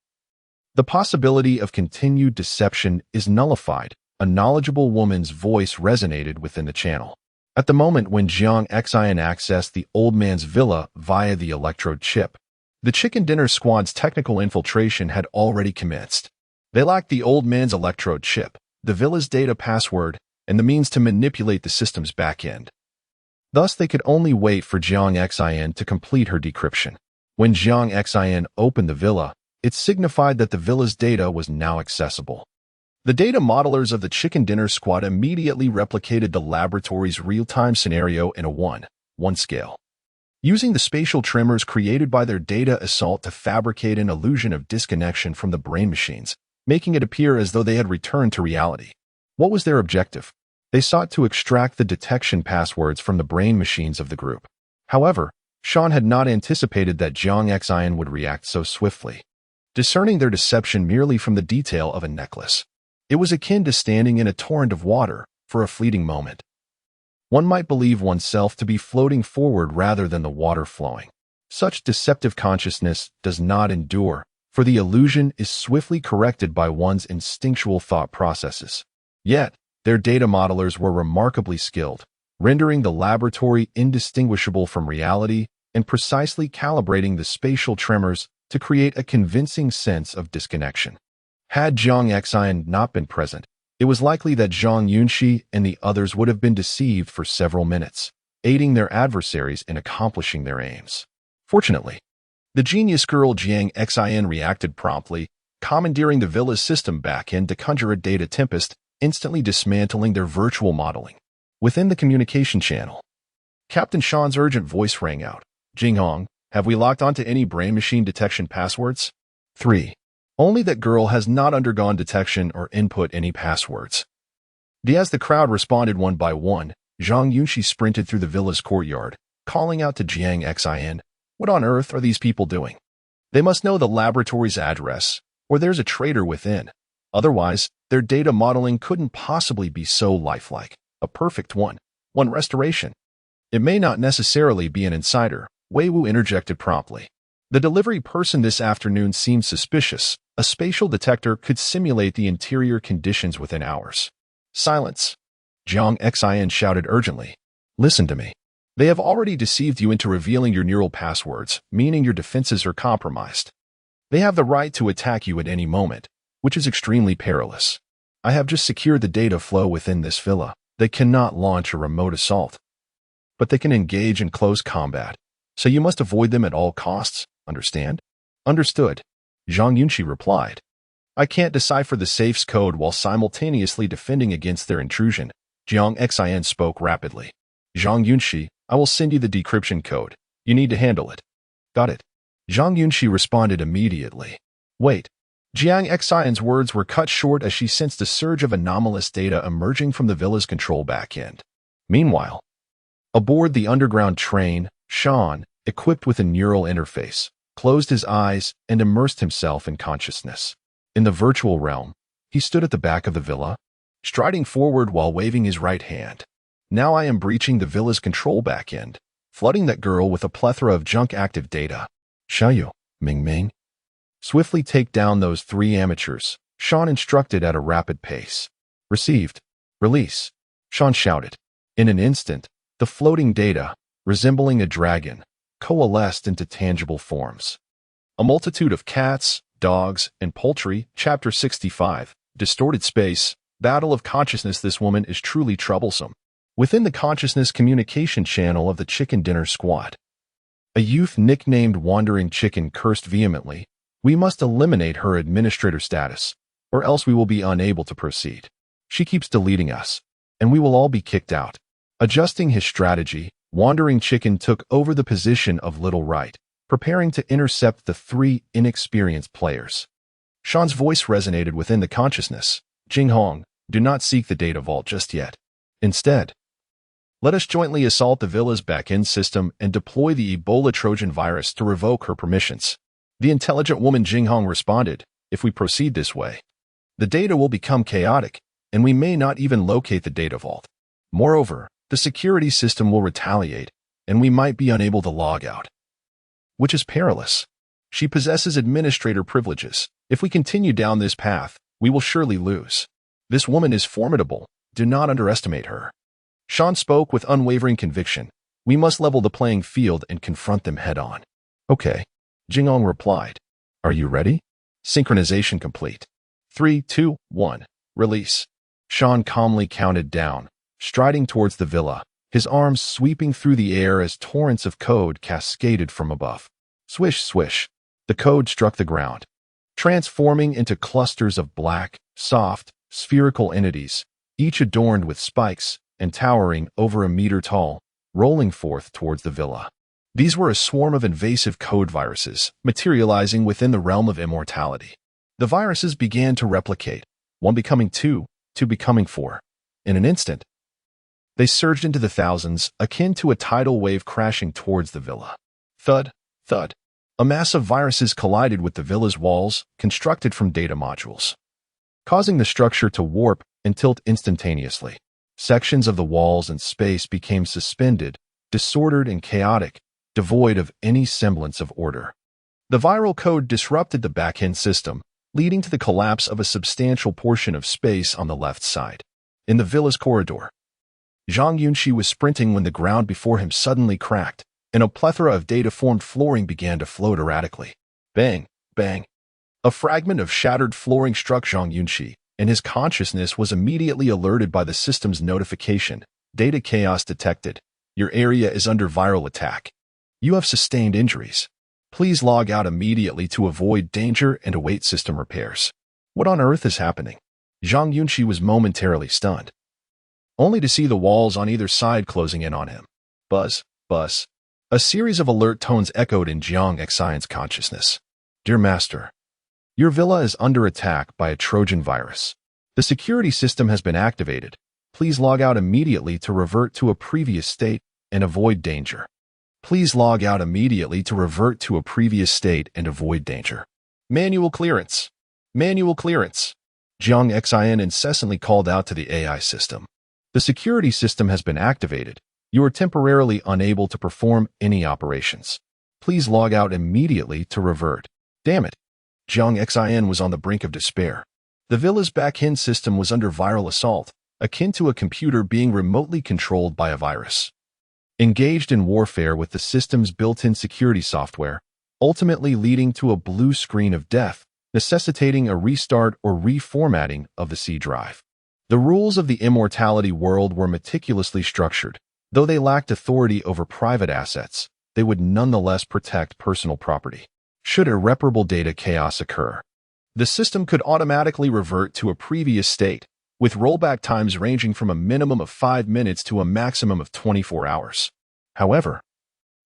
The possibility of continued deception is nullified. A knowledgeable woman's voice resonated within the channel. At the moment when Zhang Yunxi accessed the old man's villa via the electrode chip, the chicken dinner squad's technical infiltration had already commenced. They lacked the old man's electrode chip, the villa's data password, and the means to manipulate the system's backend. Thus, they could only wait for Zhang Yunxi to complete her decryption. When Zhang Yunxi opened the villa, it signified that the villa's data was now accessible. The data modelers of the chicken dinner squad immediately replicated the laboratory's real-time scenario in a 1:1 scale, using the spatial tremors created by their data assault to fabricate an illusion of disconnection from the brain machines, making it appear as though they had returned to reality. What was their objective? They sought to extract the detection passwords from the brain machines of the group. However, Sean had not anticipated that Zhang Yunxi would react so swiftly, discerning their deception merely from the detail of a necklace. It was akin to standing in a torrent of water for a fleeting moment. One might believe oneself to be floating forward rather than the water flowing. Such deceptive consciousness does not endure, for the illusion is swiftly corrected by one's instinctual thought processes. Yet, their data modelers were remarkably skilled, rendering the laboratory indistinguishable from reality and precisely calibrating the spatial tremors to create a convincing sense of disconnection. Had Zhang Yunxi not been present, it was likely that Zhang Yunxi and the others would have been deceived for several minutes, aiding their adversaries in accomplishing their aims. Fortunately, the genius girl Zhang Yunxi reacted promptly, commandeering the villa's system backend to conjure a data tempest, instantly dismantling their virtual modeling. Within the communication channel, Captain Sean's urgent voice rang out. "Jinghong, have we locked onto any brain machine detection passwords?" 3. Only that girl has not undergone detection or input any passwords. As the crowd responded one by one, Zhang Yunxi sprinted through the villa's courtyard, calling out to Zhang Yunxi, "What on earth are these people doing? They must know the laboratory's address, or there's a traitor within. Otherwise, their data modeling couldn't possibly be so lifelike. A perfect one restoration. It may not necessarily be an insider," Wei Wu interjected promptly. "The delivery person this afternoon seemed suspicious. A spatial detector could simulate the interior conditions within hours." "Silence!" Zhang Yunxi shouted urgently. "Listen to me. They have already deceived you into revealing your neural passwords, meaning your defenses are compromised. They have the right to attack you at any moment, which is extremely perilous. I have just secured the data flow within this villa. They cannot launch a remote assault, but they can engage in close combat. So you must avoid them at all costs, understand?" "Understood," Zhang Yunxi replied. "I can't decipher the safe's code while simultaneously defending against their intrusion." Zhang Yunxi spoke rapidly. "Zhang Yunxi, I will send you the decryption code. You need to handle it." "Got it." Zhang Yunxi responded immediately. "Wait, Zhang Yunxi's words were cut short as she sensed a surge of anomalous data emerging from the villa's control backend. Meanwhile, aboard the underground train, Sean, equipped with a neural interface, closed his eyes and immersed himself in consciousness. In the virtual realm, he stood at the back of the villa, striding forward while waving his right hand. Now I am breaching the villa's control backend, flooding that girl with a plethora of junk-active data. Xiaoyu, Ming Ming. Swiftly take down those 3 amateurs, Sean instructed at a rapid pace. Received. Release. Sean shouted. In an instant, the floating data, resembling a dragon, coalesced into tangible forms. A multitude of cats, dogs, and poultry. Chapter 65. Distorted Space. Battle of Consciousness. This woman is truly troublesome. Within the consciousness communication channel of the Chicken Dinner Squad, a youth nicknamed Wandering Chicken cursed vehemently. We must eliminate her administrator status, or else we will be unable to proceed. She keeps deleting us, and we will all be kicked out. Adjusting his strategy, Wandering Chicken took over the position of Little Right, preparing to intercept the 3 inexperienced players. Sean's voice resonated within the consciousness. Jinghong, do not seek the data vault just yet. Instead, let us jointly assault the villa's back-end system and deploy the Ebola Trojan virus to revoke her permissions. The intelligent woman Jinghong responded, if we proceed this way, the data will become chaotic, and we may not even locate the data vault. Moreover, the security system will retaliate, and we might be unable to log out, which is perilous. She possesses administrator privileges. If we continue down this path, we will surely lose. This woman is formidable. Do not underestimate her. Sean spoke with unwavering conviction. We must level the playing field and confront them head-on. Okay. Jinghong replied. Are you ready? Synchronization complete. 3, 2, 1. Release. Sean calmly counted down, striding towards the villa, his arms sweeping through the air as torrents of code cascaded from above. Swish, swish. The code struck the ground, transforming into clusters of black, soft, spherical entities, each adorned with spikes and towering over a meter tall, rolling forth towards the villa. These were a swarm of invasive code viruses, materializing within the realm of immortality. The viruses began to replicate, 1 becoming 2, 2 becoming 4. In an instant, they surged into the thousands, akin to a tidal wave crashing towards the villa. Thud, thud. A mass of viruses collided with the villa's walls, constructed from data modules, causing the structure to warp and tilt instantaneously. Sections of the walls and space became suspended, disordered and chaotic, devoid of any semblance of order. The viral code disrupted the back-end system, leading to the collapse of a substantial portion of space on the left side. In the villa's corridor, Zhang Yunxi was sprinting when the ground before him suddenly cracked, and a plethora of data-formed flooring began to float erratically. Bang, bang. A fragment of shattered flooring struck Zhang Yunxi, and his consciousness was immediately alerted by the system's notification. Data chaos detected. Your area is under viral attack. You have sustained injuries. Please log out immediately to avoid danger and await system repairs. What on earth is happening? Zhang Yunxi was momentarily stunned, only to see the walls on either side closing in on him. Buzz, buzz. A series of alert tones echoed in Zhang Yunxi's consciousness. Dear Master, your villa is under attack by a Trojan virus. The security system has been activated. Please log out immediately to revert to a previous state and avoid danger. Please log out immediately to revert to a previous state and avoid danger. Manual clearance. Manual clearance. Zhang Yunxi incessantly called out to the AI system. The security system has been activated. You are temporarily unable to perform any operations. Please log out immediately to revert. Damn it. Zhang Yunxi was on the brink of despair. The villa's back-end system was under viral assault, akin to a computer being remotely controlled by a virus. Engaged in warfare with the system's built-in security software, ultimately leading to a blue screen of death, necessitating a restart or reformatting of the C drive. The rules of the immortality world were meticulously structured. Though they lacked authority over private assets, they would nonetheless protect personal property. Should irreparable data chaos occur, the system could automatically revert to a previous state, with rollback times ranging from a minimum of 5 minutes to a maximum of 24 hours. However,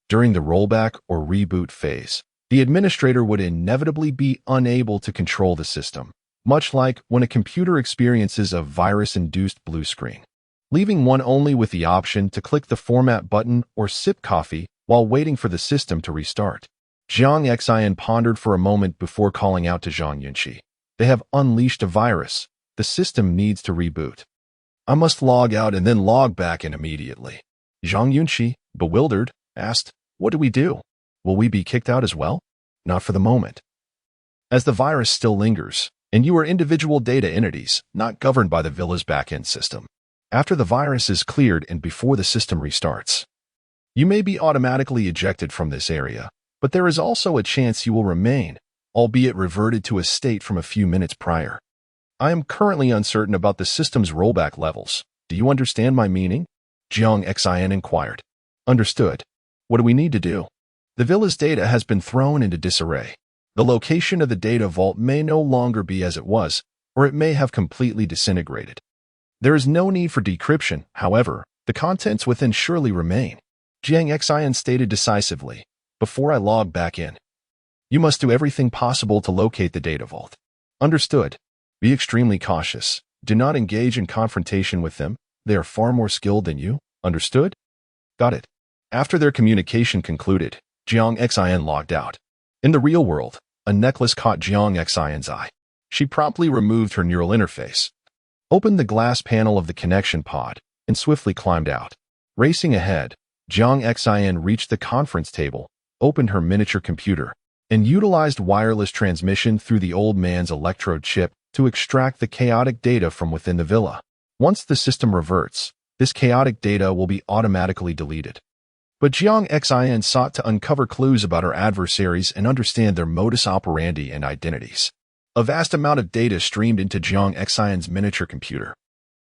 during the rollback or reboot phase, The administrator would inevitably be unable to control the system, much like when a computer experiences a virus-induced blue screen, leaving one only with the option to click the format button or sip coffee while waiting for the system to restart. Zhang Yunxi pondered for a moment before calling out to Zhang Yunxi. They have unleashed a virus. The system needs to reboot. I must log out and then log back in immediately. Zhang Yunxi, bewildered, asked, what do we do? Will we be kicked out as well? Not for the moment. As the virus still lingers, and you are individual data entities, not governed by the villa's backend system. After the virus is cleared and before the system restarts, you may be automatically ejected from this area, but there is also a chance you will remain, albeit reverted to a state from a few minutes prior. I am currently uncertain about the system's rollback levels. Do you understand my meaning? Zhang Yunxi inquired. Understood. What do we need to do? The villa's data has been thrown into disarray. The location of the data vault may no longer be as it was, or it may have completely disintegrated. There is no need for decryption, however, the contents within surely remain. Zhang Yunxi stated decisively, before I log back in. You must do everything possible to locate the data vault. Understood. Be extremely cautious. Do not engage in confrontation with them. They are far more skilled than you. Understood? Got it. After their communication concluded, Zhang Yunxi logged out. In the real world, a necklace caught Zhang Yunxi's eye. She promptly removed her neural interface, opened the glass panel of the connection pod, and swiftly climbed out. Racing ahead, Zhang Yunxi reached the conference table, opened her miniature computer, and utilized wireless transmission through the old man's electrode chip to extract the chaotic data from within the villa. Once the system reverts, this chaotic data will be automatically deleted. But Zhang Yunxi sought to uncover clues about her adversaries and understand their modus operandi and identities. A vast amount of data streamed into Zhang Yunxi's miniature computer.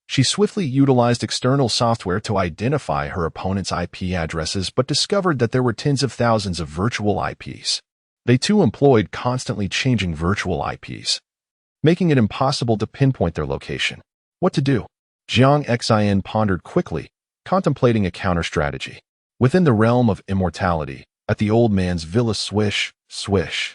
She swiftly utilized external software to identify her opponent's IP addresses but discovered that there were tens of thousands of virtual IPs. They too employed constantly changing virtual IPs, making it impossible to pinpoint their location. What to do? Zhang Yunxi pondered quickly, contemplating a counter-strategy. Within the realm of immortality, at the old man's villa, swish, swish.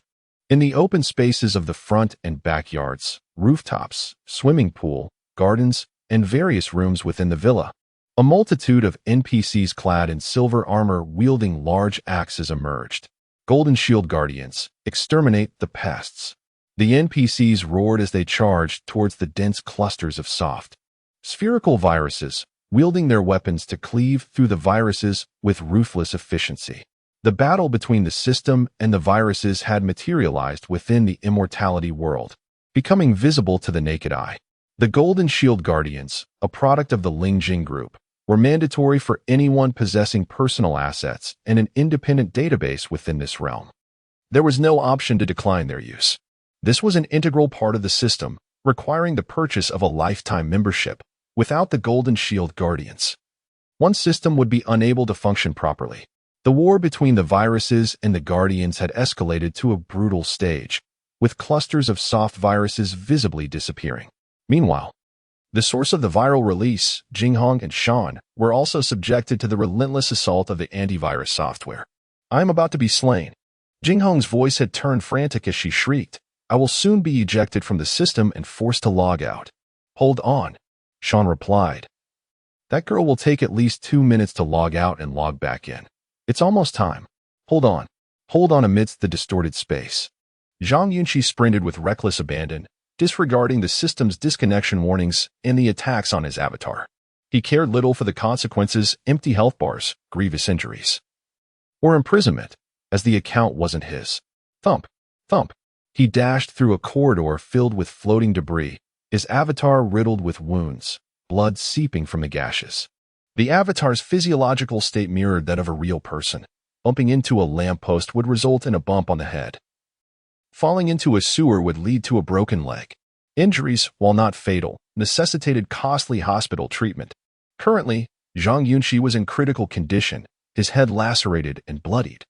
In the open spaces of the front and backyards, rooftops, swimming pool, gardens, and various rooms within the villa, a multitude of NPCs clad in silver armor wielding large axes emerged. Golden Shield Guardians, exterminate the pests. The NPCs roared as they charged towards the dense clusters of soft, spherical viruses, wielding their weapons to cleave through the viruses with ruthless efficiency. The battle between the system and the viruses had materialized within the immortality world, becoming visible to the naked eye. The Golden Shield Guardians, a product of the Lingjing Group, were mandatory for anyone possessing personal assets and an independent database within this realm. There was no option to decline their use. This was an integral part of the system, requiring the purchase of a lifetime membership. Without the Golden Shield Guardians, one system would be unable to function properly. The war between the viruses and the Guardians had escalated to a brutal stage, with clusters of soft viruses visibly disappearing. Meanwhile, the source of the viral release, Jinghong and Shan, were also subjected to the relentless assault of the antivirus software. I am about to be slain. Jinghong's voice had turned frantic as she shrieked. I will soon be ejected from the system and forced to log out. Hold on. Sean replied. That girl will take at least 2 minutes to log out and log back in. It's almost time. Hold on. Hold on amidst the distorted space. Zhang Yunxi sprinted with reckless abandon, disregarding the system's disconnection warnings and the attacks on his avatar. He cared little for the consequences, empty health bars, grievous injuries, or imprisonment, as the account wasn't his. Thump, thump. He dashed through a corridor filled with floating debris, his avatar riddled with wounds, blood seeping from the gashes. The avatar's physiological state mirrored that of a real person. Bumping into a lamppost would result in a bump on the head. Falling into a sewer would lead to a broken leg. Injuries, while not fatal, necessitated costly hospital treatment. Currently, Zhang Yunxi was in critical condition, his head lacerated and bloodied.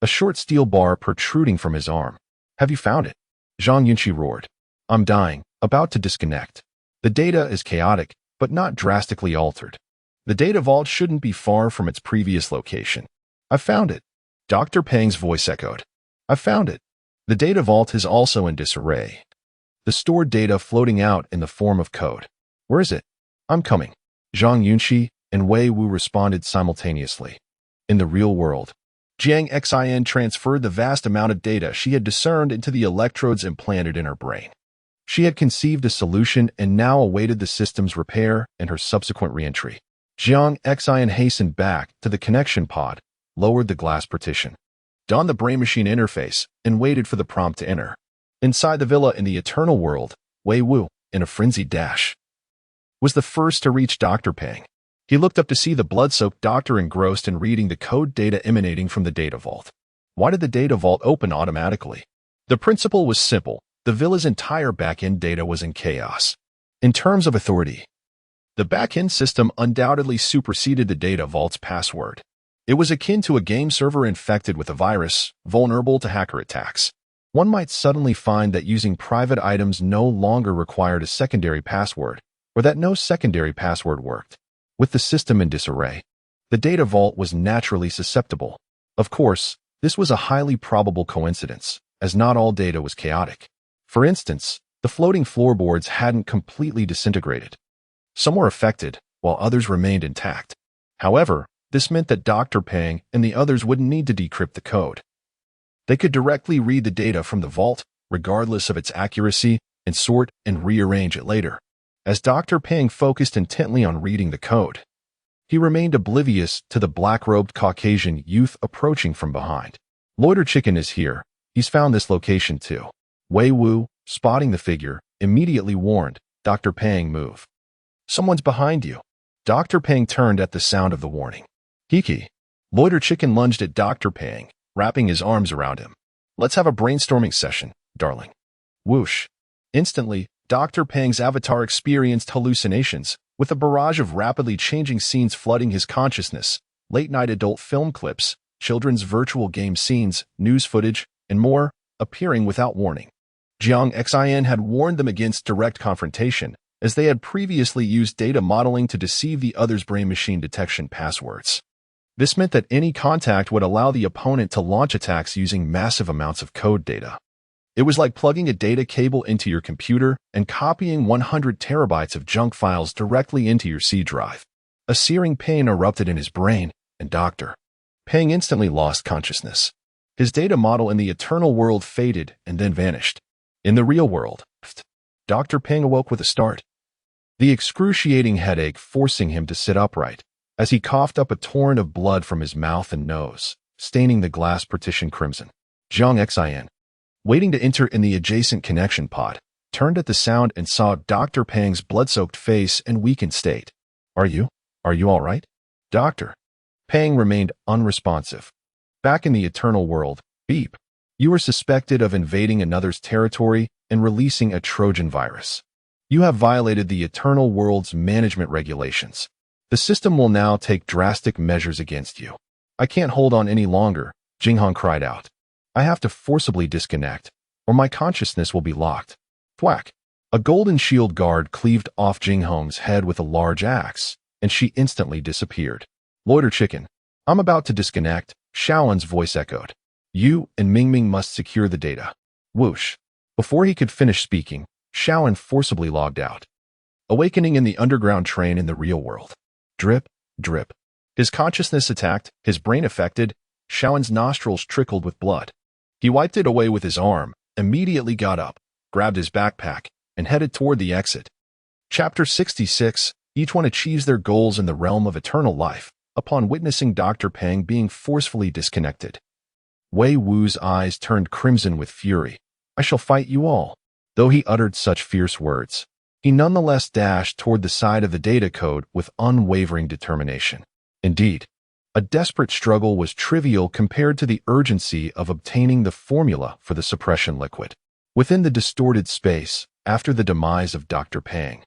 A short steel bar protruding from his arm. Have you found it? Zhang Yunxi roared. I'm dying, about to disconnect. The data is chaotic, but not drastically altered. The data vault shouldn't be far from its previous location. I found it. Dr. Peng's voice echoed. I've found it. The data vault is also in disarray. The stored data floating out in the form of code. Where is it? I'm coming. Zhang Yunxi and Wei Wu responded simultaneously. In the real world, Jiang Xin transferred the vast amount of data she had discerned into the electrodes implanted in her brain. She had conceived a solution and now awaited the system's repair and her subsequent reentry. Jiang Xin hastened back to the connection pod, lowered the glass partition, donned the brain-machine interface, and waited for the prompt to enter. Inside the villa in the eternal world, Wei Wu, in a frenzied dash, was the first to reach Dr. Peng. He looked up to see the blood-soaked doctor engrossed in reading the code data emanating from the data vault. Why did the data vault open automatically? The principle was simple. The villa's entire back-end data was in chaos. In terms of authority, the back-end system undoubtedly superseded the data vault's password. It was akin to a game server infected with a virus, vulnerable to hacker attacks. One might suddenly find that using private items no longer required a secondary password, or that no secondary password worked. With the system in disarray, the data vault was naturally susceptible. Of course, this was a highly probable coincidence, as not all data was chaotic. For instance, the floating floorboards hadn't completely disintegrated. Some were affected, while others remained intact. However, this meant that Dr. Peng and the others wouldn't need to decrypt the code. They could directly read the data from the vault, regardless of its accuracy, and sort and rearrange it later. As Dr. Peng focused intently on reading the code, he remained oblivious to the black-robed Caucasian youth approaching from behind. Loiter Chicken is here. He's found this location too. Wei Wu, spotting the figure, immediately warned, Dr. Peng, move. Someone's behind you. Dr. Peng turned at the sound of the warning. Kiki. Loiter Chicken lunged at Dr. Peng, wrapping his arms around him. Let's have a brainstorming session, darling. Whoosh. Instantly, Dr. Peng's avatar experienced hallucinations, with a barrage of rapidly changing scenes flooding his consciousness, late-night adult film clips, children's virtual game scenes, news footage, and more, appearing without warning. Jiang Xin had warned them against direct confrontation, as they had previously used data modeling to deceive the other's brain-machine detection passwords. This meant that any contact would allow the opponent to launch attacks using massive amounts of code data. It was like plugging a data cable into your computer and copying 100 terabytes of junk files directly into your C drive. A searing pain erupted in his brain, and Dr. Peng instantly lost consciousness. His data model in the eternal world faded and then vanished. In the real world, Dr. Peng awoke with a start, the excruciating headache forcing him to sit upright, as he coughed up a torrent of blood from his mouth and nose, staining the glass partition crimson. Zhang Xin, waiting to enter in the adjacent connection pod, turned at the sound and saw Dr. Peng's blood-soaked face and weakened state. Are you all right? Dr. Peng remained unresponsive. Back in the eternal world, beep. You were suspected of invading another's territory and releasing a Trojan virus. You have violated the eternal world's management regulations. The system will now take drastic measures against you. I can't hold on any longer, Jinghong cried out. I have to forcibly disconnect, or my consciousness will be locked. Thwack. A golden shield guard cleaved off Jinghong's head with a large axe, and she instantly disappeared. Loiter Chicken. I'm about to disconnect, Shaoan's voice echoed. You and Mingming must secure the data. Whoosh. Before he could finish speaking, Shaoan forcibly logged out. Awakening in the underground train in the real world. Drip, drip. His consciousness attacked, his brain affected, Shaoan's nostrils trickled with blood. He wiped it away with his arm, immediately got up, grabbed his backpack, and headed toward the exit. Chapter 66, each one achieves their goals in the realm of eternal life, upon witnessing Dr. Peng being forcefully disconnected. Wei Wu's eyes turned crimson with fury. I shall fight you all. Though he uttered such fierce words, he nonetheless dashed toward the side of the data code with unwavering determination. Indeed, a desperate struggle was trivial compared to the urgency of obtaining the formula for the suppression liquid. Within the distorted space, after the demise of Dr. Peng,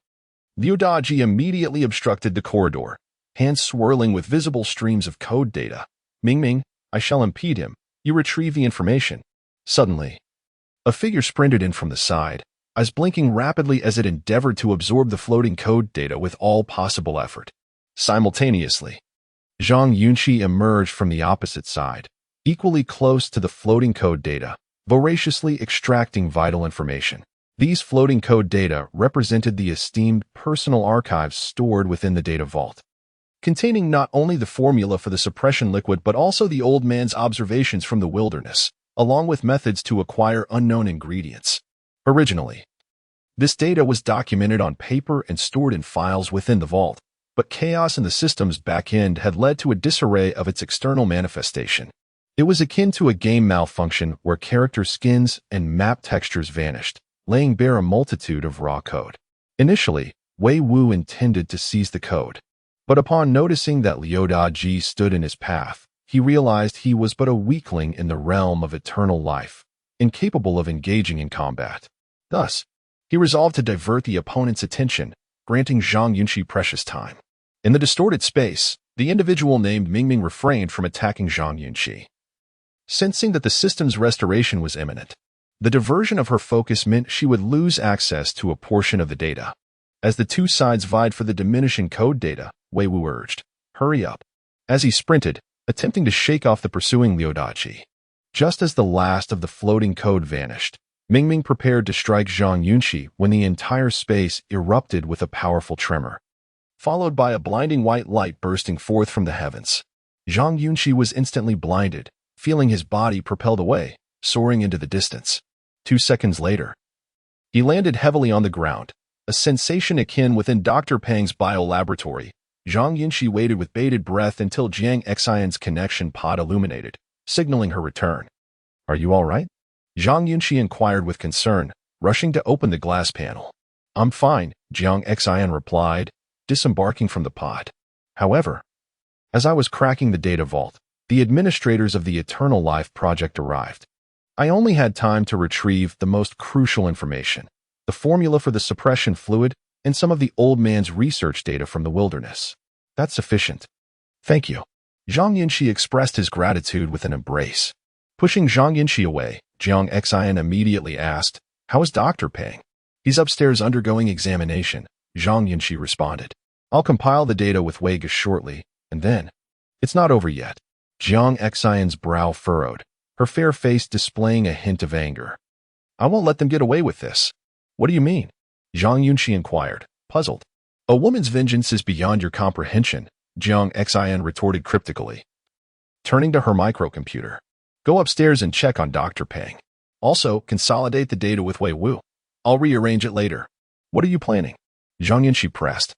Liu Daji immediately obstructed the corridor, hands swirling with visible streams of code data. Mingming, I shall impede him. You retrieve the information. Suddenly, a figure sprinted in from the side, eyes blinking rapidly as it endeavored to absorb the floating code data with all possible effort. Simultaneously, Zhang Yunxi emerged from the opposite side, equally close to the floating code data, voraciously extracting vital information. These floating code data represented the esteemed personal archives stored within the data vault, containing not only the formula for the suppression liquid but also the old man's observations from the wilderness, along with methods to acquire unknown ingredients. Originally, this data was documented on paper and stored in files within the vault, but chaos in the system's back-end had led to a disarray of its external manifestation. It was akin to a game malfunction where character skins and map textures vanished, laying bare a multitude of raw code. Initially, Wei Wu intended to seize the code, but upon noticing that Liu Daji stood in his path, he realized he was but a weakling in the realm of eternal life, incapable of engaging in combat. Thus, he resolved to divert the opponent's attention, granting Zhang Yunxi precious time. In the distorted space, the individual named Mingming refrained from attacking Zhang Yunxi. Sensing that the system's restoration was imminent, the diversion of her focus meant she would lose access to a portion of the data. As the two sides vied for the diminishing code data, Wei Wu urged, "Hurry up," as he sprinted, attempting to shake off the pursuing Liu Daji. Just as the last of the floating code vanished, Mingming prepared to strike Zhang Yunxi when the entire space erupted with a powerful tremor, followed by a blinding white light bursting forth from the heavens. Zhang Yunxi was instantly blinded, feeling his body propelled away, soaring into the distance. 2 seconds later, he landed heavily on the ground, a sensation akin within Dr. Pang's biolaboratory. Zhang Yunxi waited with bated breath until Jiang Xian's connection pod illuminated, signaling her return. "Are you all right?" Zhang Yunxi inquired with concern, rushing to open the glass panel. "I'm fine," Jiang Xian replied, disembarking from the pod. However, as I was cracking the data vault, the administrators of the Eternal Life Project arrived. I only had time to retrieve the most crucial information, the formula for the suppression fluid, and some of the old man's research data from the wilderness. "That's sufficient. Thank you." Zhang Yunxi expressed his gratitude with an embrace. Pushing Zhang Yunxi away, Jiang Xian immediately asked, "How is Dr. Pang?" "He's upstairs undergoing examination," Zhang Yunxi responded. "I'll compile the data with Wei Ge shortly, and then—" "It's not over yet." Jiang Xian's brow furrowed, her fair face displaying a hint of anger. "I won't let them get away with this." "What do you mean?" Zhang Yunxi inquired, puzzled. "A woman's vengeance is beyond your comprehension," Jiang Xian retorted cryptically. Turning to her microcomputer, "Go upstairs and check on Dr. Pang. Also, consolidate the data with Wei Wu. I'll rearrange it later." "What are you planning?" Zhang Yunxi pressed.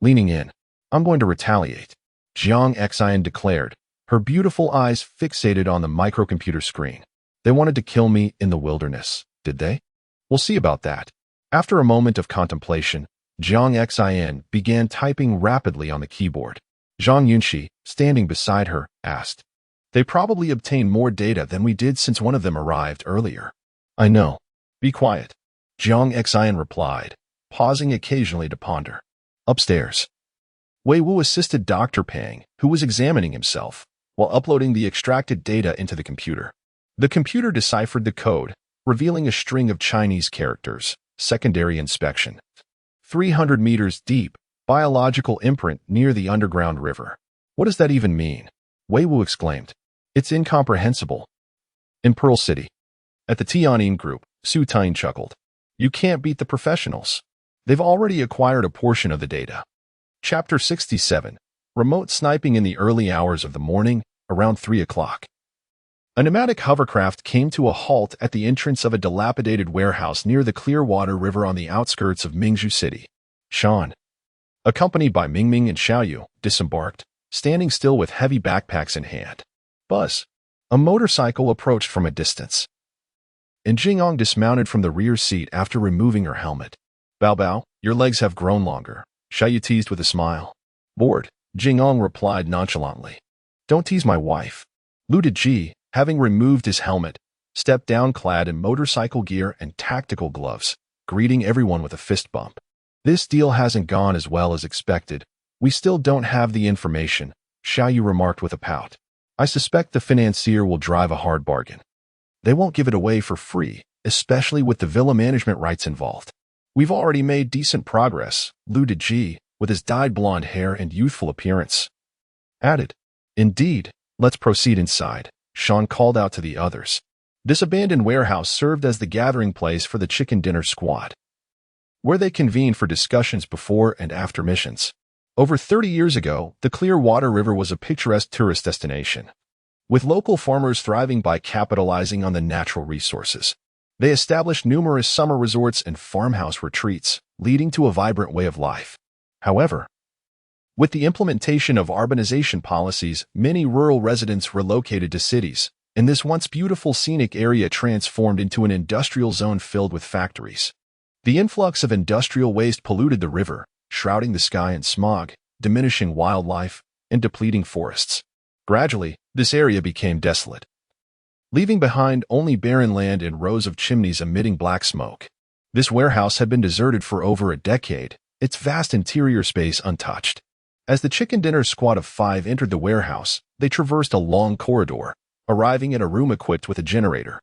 Leaning in, "I'm going to retaliate," Jiang Xian declared, her beautiful eyes fixated on the microcomputer screen. "They wanted to kill me in the wilderness, did they? We'll see about that." After a moment of contemplation, Jiang Xian began typing rapidly on the keyboard. Zhang Yunxi, standing beside her, asked, "They probably obtained more data than we did since one of them arrived earlier." "I know. Be quiet," Jiang Xian replied, pausing occasionally to ponder. Upstairs, Wei Wu assisted Dr. Pang, who was examining himself, while uploading the extracted data into the computer. The computer deciphered the code, revealing a string of Chinese characters. Secondary inspection. 300 meters deep, biological imprint near the underground river. "What does that even mean?" Wei Wu exclaimed. "It's incomprehensible." In Pearl City, at the Tianyin Group, Su Tain chuckled. "You can't beat the professionals. They've already acquired a portion of the data." Chapter 67. Remote sniping in the early hours of the morning, around 3 o'clock. A pneumatic hovercraft came to a halt at the entrance of a dilapidated warehouse near the Clearwater River on the outskirts of Mingzhu City. Shan, accompanied by Mingming and Xiaoyu, disembarked, standing still with heavy backpacks in hand. Buzz, a motorcycle approached from a distance, and Jingong dismounted from the rear seat after removing her helmet. "Bao Bao, your legs have grown longer," Xiaoyu teased with a smile. "Bored," Jingong replied nonchalantly. "Don't tease my wife." Lu Deji, having removed his helmet, stepped down clad in motorcycle gear and tactical gloves, greeting everyone with a fist bump. "This deal hasn't gone as well as expected. We still don't have the information," Xiaoyu remarked with a pout. "I suspect the financier will drive a hard bargain. They won't give it away for free, especially with the villa management rights involved." "We've already made decent progress," Lu Deji, with his dyed blonde hair and youthful appearance, added. "Indeed, let's proceed inside." Sean called out to the others. This abandoned warehouse served as the gathering place for the chicken dinner squad, where they convened for discussions before and after missions. Over 30 years ago, the Clearwater River was a picturesque tourist destination, with local farmers thriving by capitalizing on the natural resources. They established numerous summer resorts and farmhouse retreats, leading to a vibrant way of life. However, with the implementation of urbanization policies, many rural residents relocated to cities, and this once beautiful scenic area transformed into an industrial zone filled with factories. The influx of industrial waste polluted the river, shrouding the sky in smog, diminishing wildlife, and depleting forests. Gradually, this area became desolate, leaving behind only barren land and rows of chimneys emitting black smoke. This warehouse had been deserted for over a decade, its vast interior space untouched. As the chicken dinner squad of 5 entered the warehouse, they traversed a long corridor, arriving at a room equipped with a generator.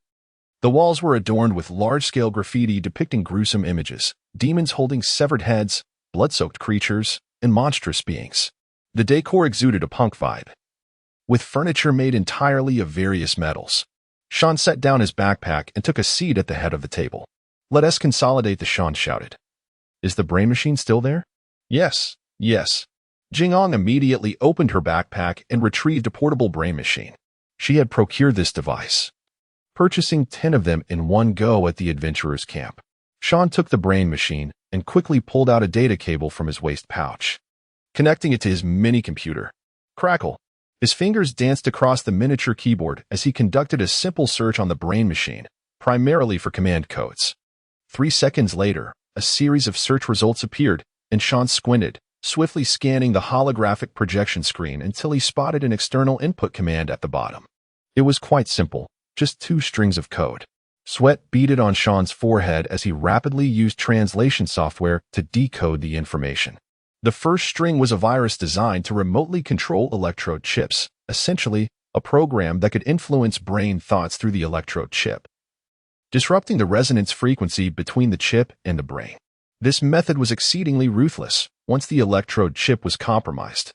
The walls were adorned with large-scale graffiti depicting gruesome images, demons holding severed heads, blood-soaked creatures, and monstrous beings. The decor exuded a punk vibe, with furniture made entirely of various metals. Sean set down his backpack and took a seat at the head of the table. "Let us consolidate," Sean shouted. "Is the brain machine still there?" "Yes, yes." Jingong immediately opened her backpack and retrieved a portable brain machine. She had procured this device, purchasing 10 of them in one go at the adventurers' camp. Sean took the brain machine and quickly pulled out a data cable from his waist pouch, connecting it to his mini-computer. Crackle! His fingers danced across the miniature keyboard as he conducted a simple search on the brain machine, primarily for command codes. 3 seconds later, a series of search results appeared, and Sean squinted, swiftly scanning the holographic projection screen until he spotted an external input command at the bottom. It was quite simple, just 2 strings of code. Sweat beaded on Sean's forehead as he rapidly used translation software to decode the information. The first string was a virus designed to remotely control electrode chips, essentially a program that could influence brain thoughts through the electrode chip, disrupting the resonance frequency between the chip and the brain. This method was exceedingly ruthless. Once the electrode chip was compromised,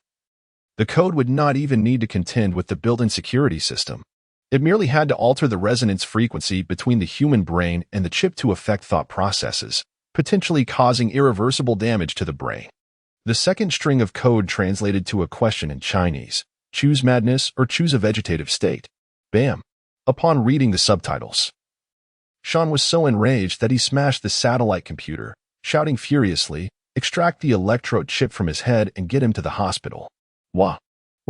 the code would not even need to contend with the built-in security system. It merely had to alter the resonance frequency between the human brain and the chip to affect thought processes, potentially causing irreversible damage to the brain. The second string of code translated to a question in Chinese: choose madness or choose a vegetative state. Bam! Upon reading the subtitles, Sean was so enraged that he smashed the satellite computer, shouting furiously, "Extract the electrode chip from his head and get him to the hospital." "What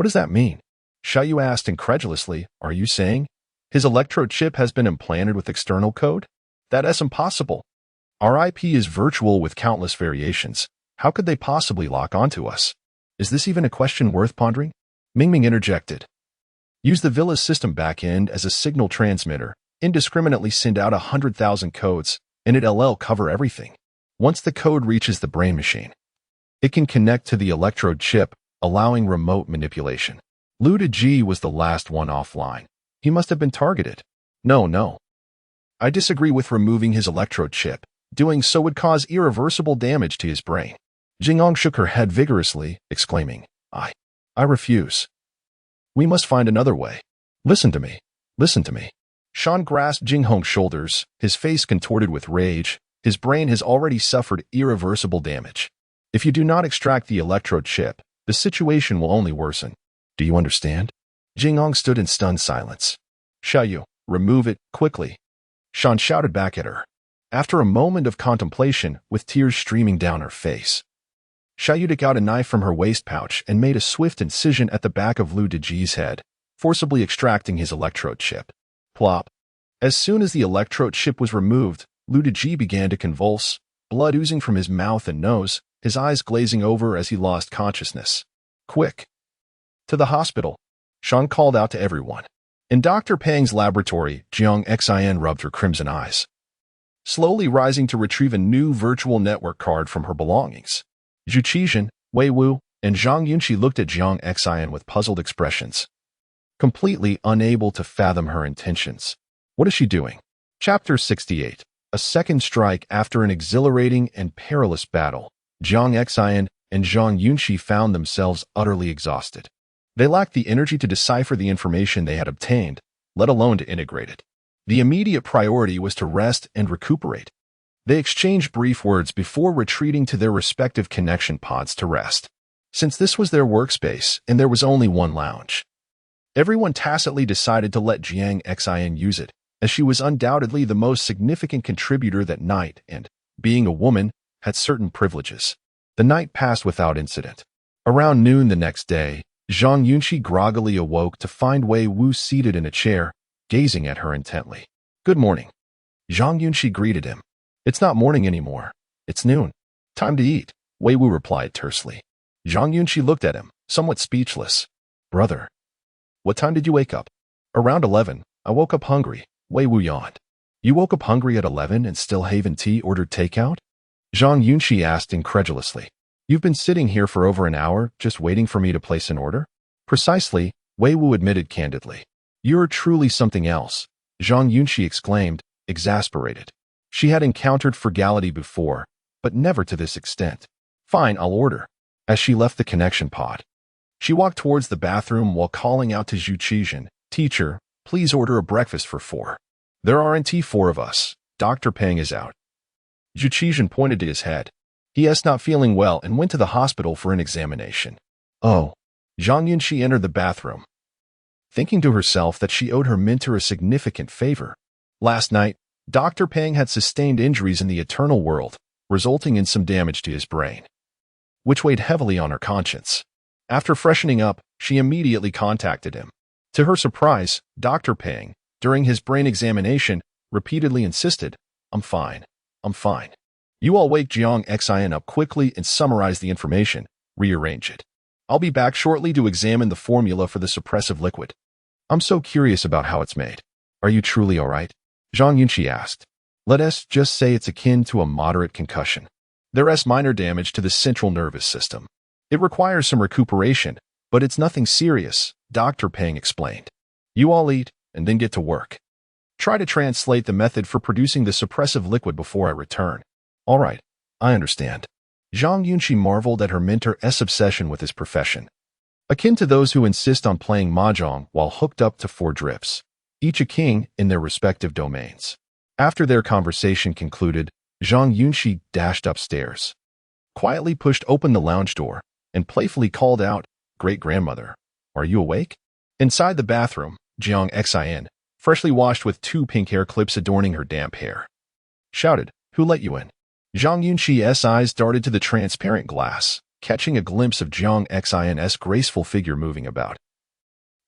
does that mean?" Xiaoyu asked incredulously. "Are you saying his electrode chip has been implanted with external code? That is impossible. Our IP is virtual with countless variations. How could they possibly lock onto us? Is this even a question worth pondering?" Mingming interjected. "Use the Villa's system backend as a signal transmitter, indiscriminately send out 100,000 codes, and it'll cover everything. Once the code reaches the brain machine, it can connect to the electrode chip, allowing remote manipulation." Lu Deji was the last one offline. He must have been targeted. No. I disagree with removing his electrode chip. Doing so would cause irreversible damage to his brain. Jingong shook her head vigorously, exclaiming, I refuse. We must find another way. Listen to me. Sean grasped Jinghong's shoulders, his face contorted with rage. His brain has already suffered irreversible damage. If you do not extract the electrode chip, the situation will only worsen. Do you understand? Jinghong stood in stunned silence. Xiaoyu, remove it, quickly. Sean shouted back at her. After a moment of contemplation, with tears streaming down her face, Xiaoyu took out a knife from her waist pouch and made a swift incision at the back of Lu Deji's head, forcibly extracting his electrode chip. Plop. As soon as the electrode chip was removed, Lu Deji began to convulse, blood oozing from his mouth and nose, his eyes glazing over as he lost consciousness. Quick! To the hospital, Sean called out to everyone. In Dr. Pang's laboratory, Jiang Xin rubbed her crimson eyes, slowly rising to retrieve a new virtual network card from her belongings. Zhu Qizhen, Wei Wu, and Zhang Yunxi looked at Jiang Xin with puzzled expressions, completely unable to fathom her intentions. What is she doing? Chapter 68. A second strike. After an exhilarating and perilous battle, Jiang Xin and Zhang Yunxi found themselves utterly exhausted. They lacked the energy to decipher the information they had obtained, let alone to integrate it. The immediate priority was to rest and recuperate. They exchanged brief words before retreating to their respective connection pods to rest. Since this was their workspace and there was only one lounge, everyone tacitly decided to let Zhang Yunxi use it, as she was undoubtedly the most significant contributor that night and, being a woman, had certain privileges. The night passed without incident. Around noon the next day, Zhang Yunxi groggily awoke to find Wei Wu seated in a chair, gazing at her intently. "Good morning." Zhang Yunxi greeted him. "It's not morning anymore. It's noon. Time to eat," Wei Wu replied tersely. Zhang Yunxi looked at him, somewhat speechless. "Brother, what time did you wake up?" "Around 11. I woke up hungry," Wei Wu yawned. "You woke up hungry at 11 and still haven't ordered takeout?" Zhang Yunxi asked incredulously. "You've been sitting here for over an hour, just waiting for me to place an order?" "Precisely," Wei Wu admitted candidly. "You're truly something else," Zhang Yunxi exclaimed, exasperated. She had encountered frugality before, but never to this extent. "Fine, I'll order." As she left the connection pod, she walked towards the bathroom while calling out to Zhu Qizhen, "Teacher, please order a breakfast for 4. There aren't 4 of us. Dr. Peng is out." Zhu Qizhen pointed to his head. "He is not feeling well and went to the hospital for an examination." "Oh." Zhang Yunxi entered the bathroom, thinking to herself that she owed her mentor a significant favor. Last night, Dr. Peng had sustained injuries in the eternal world, resulting in some damage to his brain, which weighed heavily on her conscience. After freshening up, she immediately contacted him. To her surprise, Dr. Peng, during his brain examination, repeatedly insisted, I'm fine. You all wake Zhang Yunxi up quickly and summarize the information, rearrange it. I'll be back shortly to examine the formula for the suppressive liquid. I'm so curious about how it's made. Are you truly all right?" Zhang Yunxi asked. "Let us just say it's akin to a moderate concussion. There is minor damage to the central nervous system. It requires some recuperation, but it's nothing serious," Dr. Peng explained. "You all eat and then get to work. Try to translate the method for producing the suppressive liquid before I return." "All right, I understand." Zhang Yunxi marveled at her mentor's obsession with his profession, akin to those who insist on playing mahjong while hooked up to 4 drips, each a king in their respective domains. After their conversation concluded, Zhang Yunxi dashed upstairs, quietly pushed open the lounge door, and playfully called out, "Great-grandmother, are you awake?" Inside the bathroom, Zhang Yunxi, freshly washed with 2 pink hair clips adorning her damp hair, shouted, "Who let you in?" Zhang Yunxi's eyes darted to the transparent glass, catching a glimpse of Zhang Yunxi's graceful figure moving about,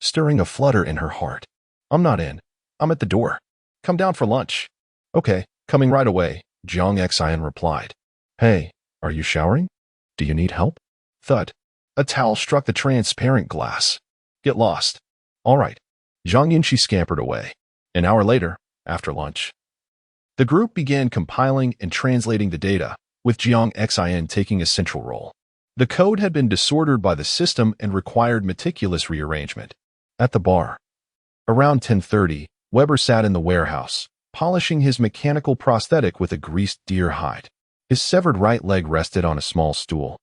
stirring a flutter in her heart. "I'm not in. I'm at the door. Come down for lunch." "Okay, coming right away," Zhang Yunxi replied. "Hey, are you showering? Do you need help?" Thud. A towel struck the transparent glass. "Get lost." "All right." Zhang Yunxi scampered away. An hour later, after lunch, the group began compiling and translating the data, with Zhang Yunxi taking a central role. The code had been disordered by the system and required meticulous rearrangement. At the bar, around 10:30, Weber sat in the warehouse, polishing his mechanical prosthetic with a greased deer hide. His severed right leg rested on a small stool,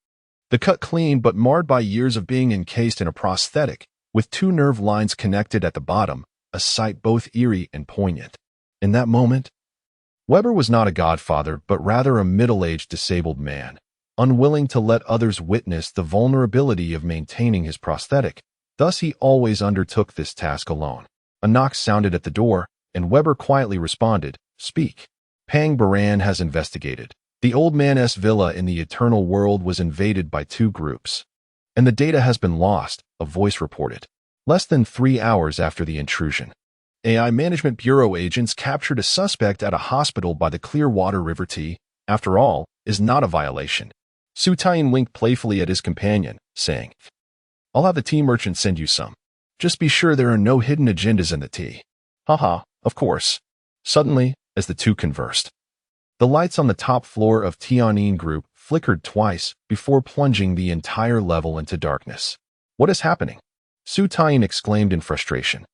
the cut clean but marred by years of being encased in a prosthetic, with 2 nerve lines connected at the bottom, a sight both eerie and poignant. In that moment, Weber was not a godfather but rather a middle-aged disabled man, unwilling to let others witness the vulnerability of maintaining his prosthetic. Thus he always undertook this task alone. A knock sounded at the door, and Weber quietly responded, "Speak." "Pang Baran has investigated. The old man's villa in the eternal world was invaded by 2 groups, and the data has been lost," a voice reported. Less than 3 hours after the intrusion, AI Management Bureau agents captured a suspect at a hospital by the Clearwater River. After all, is not a violation. Su Taiyin winked playfully at his companion, saying, "I'll have the tea merchant send you some. Just be sure there are no hidden agendas in the tea." "Haha, of course." Suddenly, as the two conversed, the lights on the top floor of Tianyin Group flickered twice before plunging the entire level into darkness. "What is happening?" Su Taiyin exclaimed in frustration.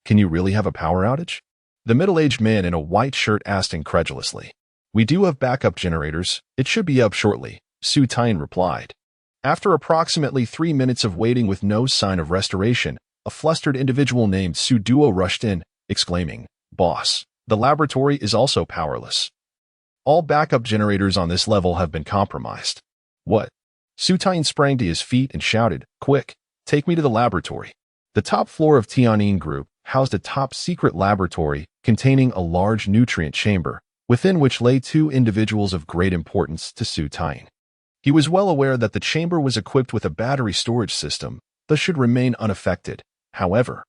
"Can you really have a power outage?" The middle-aged man in a white shirt asked incredulously. "We do have backup generators. It should be up shortly," Su Taiyin replied. After approximately 3 minutes of waiting with no sign of restoration, a flustered individual named Su Duo rushed in, exclaiming, "Boss, the laboratory is also powerless. All backup generators on this level have been compromised." "What?" Su Taiyin sprang to his feet and shouted, "Quick, take me to the laboratory." The top floor of Tianyin Group housed a top-secret laboratory containing a large nutrient chamber, within which lay two individuals of great importance to Su Taiyin. He was well aware that the chamber was equipped with a battery storage system, thus should remain unaffected. However,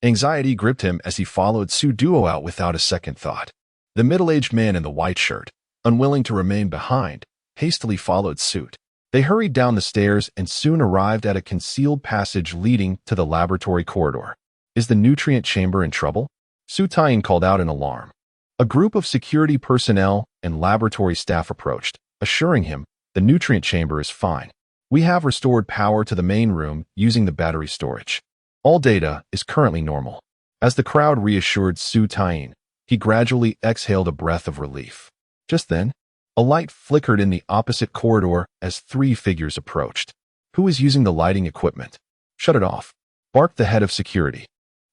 anxiety gripped him as he followed Su Duo out without a second thought. The middle-aged man in the white shirt, unwilling to remain behind, hastily followed suit. They hurried down the stairs and soon arrived at a concealed passage leading to the laboratory corridor. "Is the nutrient chamber in trouble?" Su Taiyin called out in alarm. A group of security personnel and laboratory staff approached, assuring him, "The nutrient chamber is fine. We have restored power to the main room using the battery storage. All data is currently normal." As the crowd reassured Su Taiyin, he gradually exhaled a breath of relief. Just then, a light flickered in the opposite corridor as three figures approached. "Who is using the lighting equipment?" "Shut it off," barked the head of security.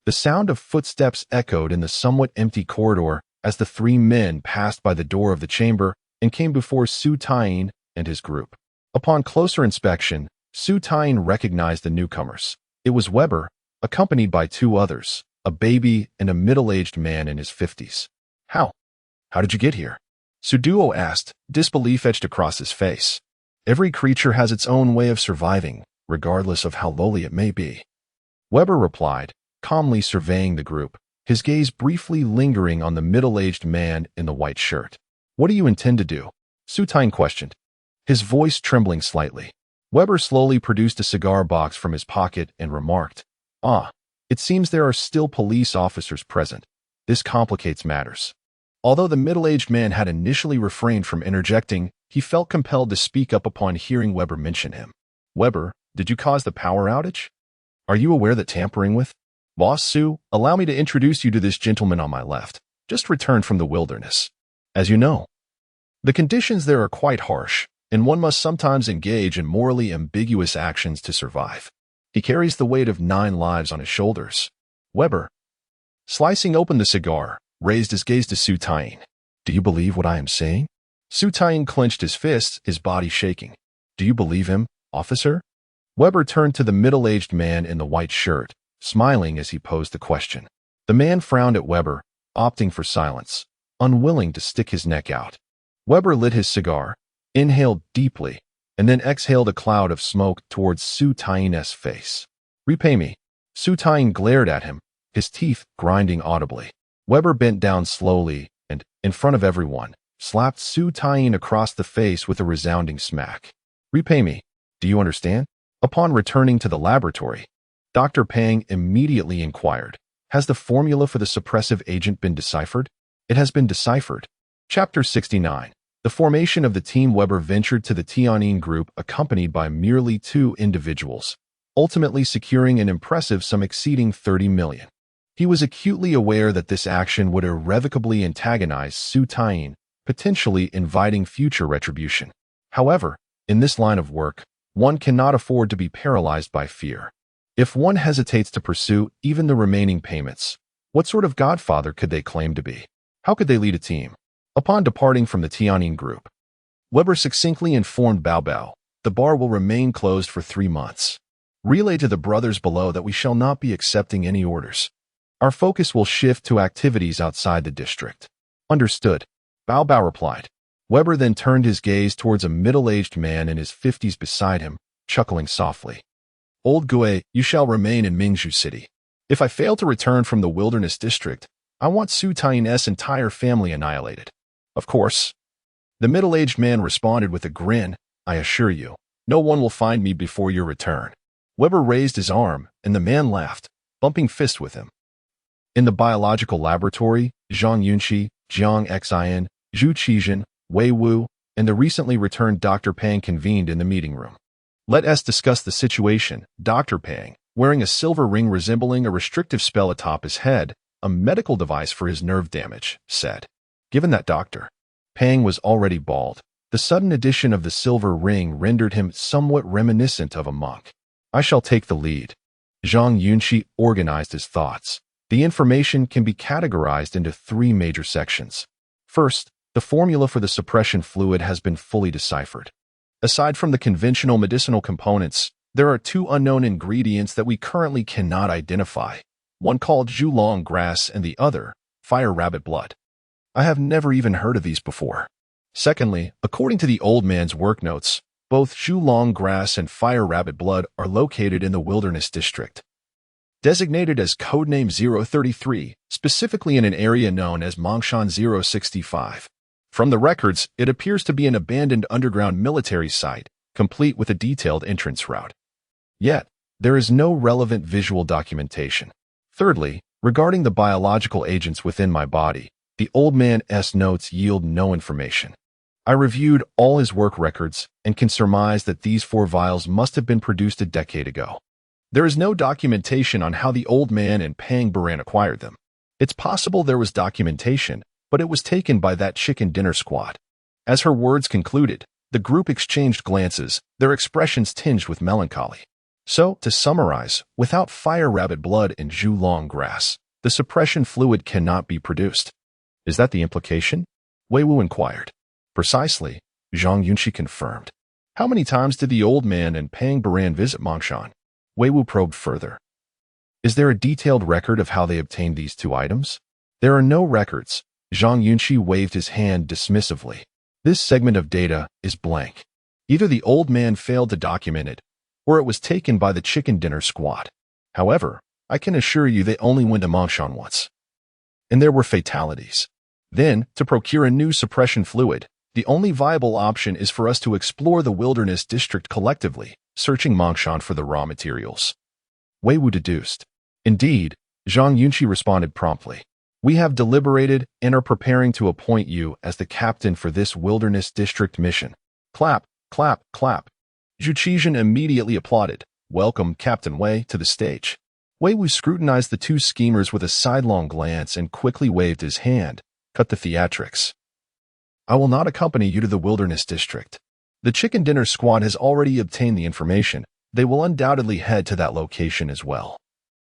The sound of footsteps echoed in the somewhat empty corridor as the three men passed by the door of the chamber and came before Su Taiyin and his group. Upon closer inspection, Su Taiyin recognized the newcomers. It was Weber, accompanied by two others, a baby and a middle-aged man in his 50s. How did you get here?" Su Duo asked, disbelief etched across his face. "Every creature has its own way of surviving, regardless of how lowly it may be," Weber replied, calmly surveying the group, his gaze briefly lingering on the middle-aged man in the white shirt. "What do you intend to do?" Su Taiyin questioned, his voice trembling slightly. Weber slowly produced a cigar box from his pocket and remarked, "It seems there are still police officers present. This complicates matters." Although the middle-aged man had initially refrained from interjecting, he felt compelled to speak up upon hearing Weber mention him. "Weber, did you cause the power outage? Are you aware that tampering with—" "Boss Su, allow me to introduce you to this gentleman on my left. Just returned from the wilderness. As you know, the conditions there are quite harsh, and one must sometimes engage in morally ambiguous actions to survive. He carries the weight of 9 lives on his shoulders." Weber, slicing open the cigar, raised his gaze to Su Taiyin. "Do you believe what I am saying?" Su Taiyin clenched his fists, his body shaking. "Do you believe him, officer?" Weber turned to the middle-aged man in the white shirt, smiling as he posed the question. The man frowned at Weber, opting for silence, unwilling to stick his neck out. Weber lit his cigar, inhaled deeply, and then exhaled a cloud of smoke towards Su Taiyin's face. "Repay me." Su Taiyin glared at him, his teeth grinding audibly. Weber bent down slowly and, in front of everyone, slapped Su Taiyin across the face with a resounding smack. "Repay me. Do you understand?" Upon returning to the laboratory, Dr. Pang immediately inquired, "Has the formula for the suppressive agent been deciphered?" "It has been deciphered." Chapter 69. The formation of the team. Weber ventured to the Tianyin Group accompanied by merely 2 individuals, ultimately securing an impressive sum exceeding 30 million. He was acutely aware that this action would irrevocably antagonize Su Taiyin, potentially inviting future retribution. However, in this line of work, one cannot afford to be paralyzed by fear. If one hesitates to pursue even the remaining payments, what sort of godfather could they claim to be? How could they lead a team? Upon departing from the Tianyin Group, Weber succinctly informed Bao Bao, "The bar will remain closed for 3 months. Relay to the brothers below that we shall not be accepting any orders. Our focus will shift to activities outside the district." "Understood," Bao Bao replied. Weber then turned his gaze towards a middle-aged man in his 50s beside him, chuckling softly. "Old Gui, you shall remain in Mingzhu City. If I fail to return from the wilderness district, I want Su Taiyin's entire family annihilated." "Of course." The middle-aged man responded with a grin, "I assure you, no one will find me before your return." Weber raised his arm, and the man laughed, bumping fists with him. In the biological laboratory, Zhang Yunxi, Jiang Xian, Zhu Qizhen, Wei Wu, and the recently returned Dr. Pang convened in the meeting room. "Let us discuss the situation." Dr. Pang, wearing a silver ring resembling a restrictive spell atop his head, a medical device for his nerve damage, said. Given that Dr. Pang was already bald, the sudden addition of the silver ring rendered him somewhat reminiscent of a monk. "I shall take the lead." Zhang Yunxi organized his thoughts. The information can be categorized into three major sections. First, the formula for the suppression fluid has been fully deciphered. Aside from the conventional medicinal components, there are two unknown ingredients that we currently cannot identify, one called Zhulong grass and the other, fire rabbit blood. I have never even heard of these before. Secondly, according to the old man's work notes, both Zhulong grass and fire rabbit blood are located in the Wilderness District, designated as Codename 033, specifically in an area known as Mongshan 065. From the records, it appears to be an abandoned underground military site, complete with a detailed entrance route. Yet, there is no relevant visual documentation. Thirdly, regarding the biological agents within my body, the old man's notes yield no information. I reviewed all his work records and can surmise that these 4 vials must have been produced a decade ago. There is no documentation on how the old man and Pang Baran acquired them. It's possible there was documentation, but it was taken by that chicken dinner squad. As her words concluded, the group exchanged glances, their expressions tinged with melancholy. So, to summarize, without fire rabbit blood and Zhulong grass, the suppression fluid cannot be produced. Is that the implication? Wei Wu inquired. Precisely, Zhang Yunxi confirmed. How many times did the old man and Pang Baran visit Mongshan? Wei Wu probed further. Is there a detailed record of how they obtained these 2 items? There are no records. Zhang Yunxi waved his hand dismissively. This segment of data is blank. Either the old man failed to document it, or it was taken by the chicken dinner squad. However, I can assure you they only went to Mongshan once. And there were fatalities. Then, to procure a new suppression fluid, the only viable option is for us to explore the Wilderness District collectively, searching Mongshan for the raw materials. Wei Wu deduced. Indeed, Zhang Yunxi responded promptly. We have deliberated and are preparing to appoint you as the captain for this Wilderness District mission. Clap, clap, clap. Zhu Qizhen immediately applauded. Welcome, Captain Wei, to the stage. Wei Wu scrutinized the 2 schemers with a sidelong glance and quickly waved his hand. Cut the theatrics. I will not accompany you to the Wilderness District. The chicken dinner squad has already obtained the information. They will undoubtedly head to that location as well.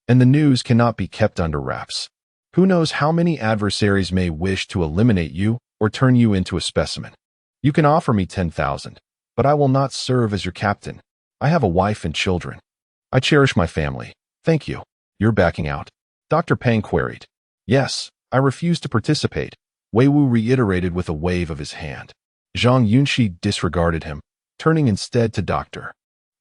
And the news cannot be kept under wraps. Who knows how many adversaries may wish to eliminate you or turn you into a specimen. You can offer me 10,000, but I will not serve as your captain. I have a wife and children. I cherish my family. Thank you. You're backing out? Dr. Pang queried. Yes, I refuse to participate, Wei Wu reiterated with a wave of his hand. Zhang Yunxi disregarded him, turning instead to Dr.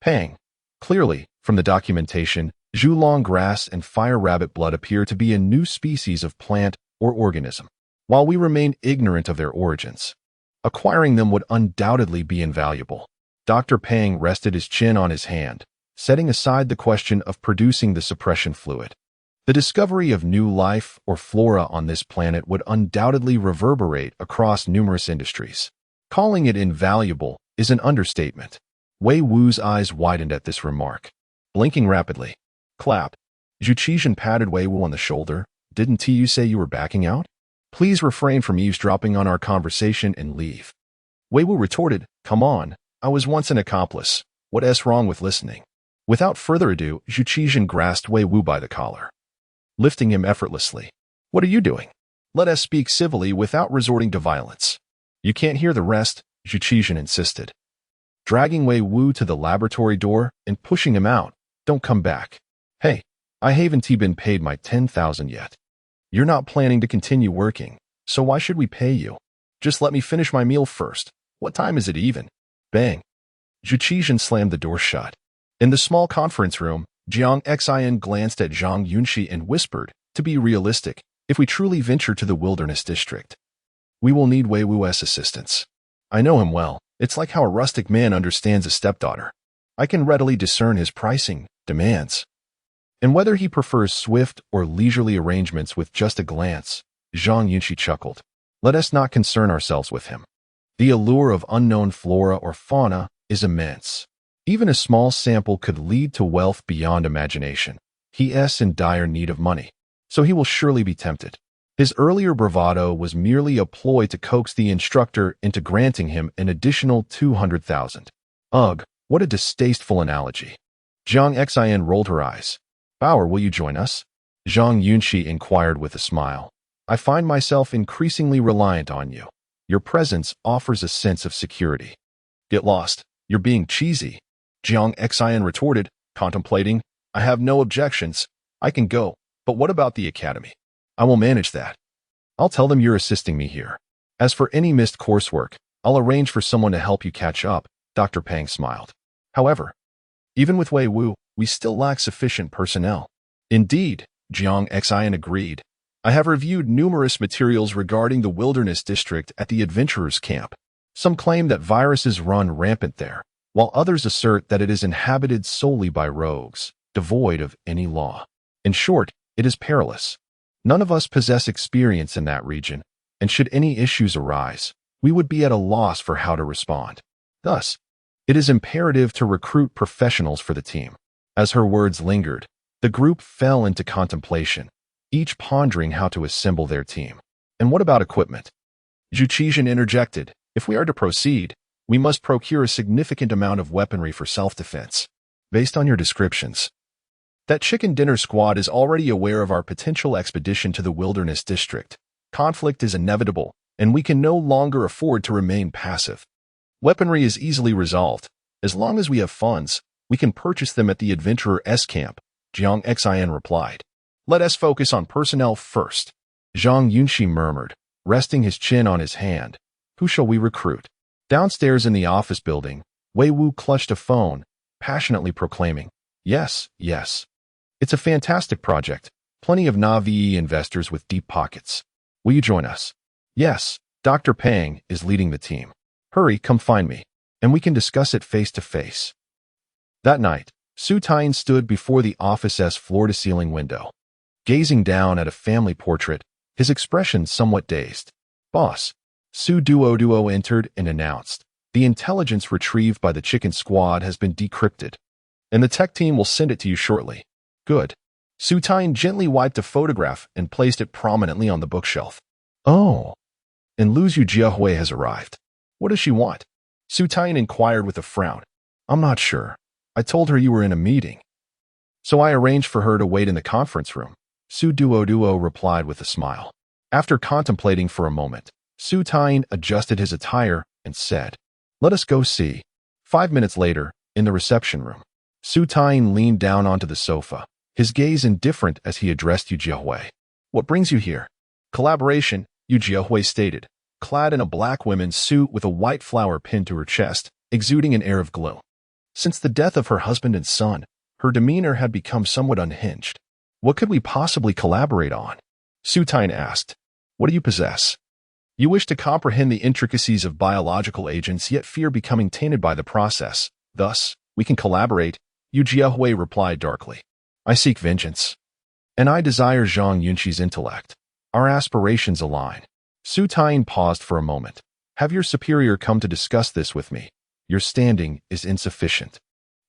Pang. Clearly, from the documentation, Zhulong grass and fire rabbit blood appear to be a new species of plant or organism. While we remain ignorant of their origins, acquiring them would undoubtedly be invaluable. Dr. Pang rested his chin on his hand, setting aside the question of producing the suppression fluid. The discovery of new life or flora on this planet would undoubtedly reverberate across numerous industries. Calling it invaluable is an understatement. Wei Wu's eyes widened at this remark. Blinking rapidly. Clap. Zhu Qizhen patted Wei Wu on the shoulder. Didn't you say you were backing out? Please refrain from eavesdropping on our conversation and leave. Wei Wu retorted, Come on, I was once an accomplice. What's wrong with listening? Without further ado, Zhu Qizhen grasped Wei Wu by the collar, lifting him effortlessly. What are you doing? Let us speak civilly without resorting to violence. You can't hear the rest, Zhu Qizhen insisted. Dragging Wei Wu to the laboratory door and pushing him out. Don't come back. Hey, I haven't been paid my 10,000 yet. You're not planning to continue working, so why should we pay you? Just let me finish my meal first. What time is it even? Bang. Zhu Qizhen slammed the door shut. In the small conference room, Jiang Xin glanced at Zhang Yunxi and whispered, To be realistic, if we truly venture to the Wilderness District, we will need Wei Wu's assistance. I know him well. It's like how a rustic man understands a stepdaughter. I can readily discern his pricing, demands, and whether he prefers swift or leisurely arrangements with just a glance. Zhang Yunxi chuckled. Let us not concern ourselves with him. The allure of unknown flora or fauna is immense. Even a small sample could lead to wealth beyond imagination. He is in dire need of money, so he will surely be tempted. His earlier bravado was merely a ploy to coax the instructor into granting him an additional 200,000. Ugh, what a distasteful analogy. Jiang Xin rolled her eyes. Bauer, will you join us? Zhang Yunxi inquired with a smile. I find myself increasingly reliant on you. Your presence offers a sense of security. Get lost. You're being cheesy. Jiang Xian retorted, contemplating. I have no objections. I can go. But what about the academy? I will manage that. I'll tell them you're assisting me here. As for any missed coursework, I'll arrange for someone to help you catch up, Dr. Pang smiled. However, even with Wei Wu, we still lack sufficient personnel. Indeed, Jiang Xian agreed. I have reviewed numerous materials regarding the wilderness district at the adventurers' camp. Some claim that viruses run rampant there, while others assert that it is inhabited solely by rogues, devoid of any law. In short, it is perilous. None of us possess experience in that region, and should any issues arise, we would be at a loss for how to respond. Thus, it is imperative to recruit professionals for the team. As her words lingered, the group fell into contemplation, each pondering how to assemble their team. And what about equipment? Zhu Qizhen interjected. If we are to proceed, we must procure a significant amount of weaponry for self-defense. Based on your descriptions, that chicken dinner squad is already aware of our potential expedition to the wilderness district. Conflict is inevitable, and we can no longer afford to remain passive. Weaponry is easily resolved. As long as we have funds, we can purchase them at the adventurers' camp, Jiang Xian replied. Let us focus on personnel first. Zhang Yunxi murmured, resting his chin on his hand. Who shall we recruit? Downstairs in the office building, Wei Wu clutched a phone, passionately proclaiming, Yes, yes. It's a fantastic project. Plenty of Navi investors with deep pockets. Will you join us? Yes, Dr. Pang is leading the team. Hurry, come find me, and we can discuss it face to face. That night, Su Tien stood before the office's floor-to-ceiling window, gazing down at a family portrait, his expression somewhat dazed. Boss, Su Duo entered and announced, the intelligence retrieved by the chicken squad has been decrypted, and the tech team will send it to you shortly. Good. Su Tien gently wiped a photograph and placed it prominently on the bookshelf. Oh, and Lu Jiahui has arrived. What does she want? Su Tien inquired with a frown. I'm not sure. I told her you were in a meeting, so I arranged for her to wait in the conference room. Su Duo replied with a smile. After contemplating for a moment, Su Tien adjusted his attire and said, Let us go see. 5 minutes later, in the reception room, Su Tien leaned down onto the sofa, his gaze indifferent as he addressed Yu Jiahui. What brings you here? Collaboration, Yu Jiahui stated, clad in a black women's suit with a white flower pinned to her chest, exuding an air of gloom. Since the death of her husband and son, her demeanor had become somewhat unhinged. What could we possibly collaborate on? Su Tien asked. What do you possess? You wish to comprehend the intricacies of biological agents yet fear becoming tainted by the process. Thus, we can collaborate, Yu Jiahui replied darkly. I seek vengeance. And I desire Zhang Yunxi's intellect. Our aspirations align. Su Tien paused for a moment. Have your superior come to discuss this with me. Your standing is insufficient.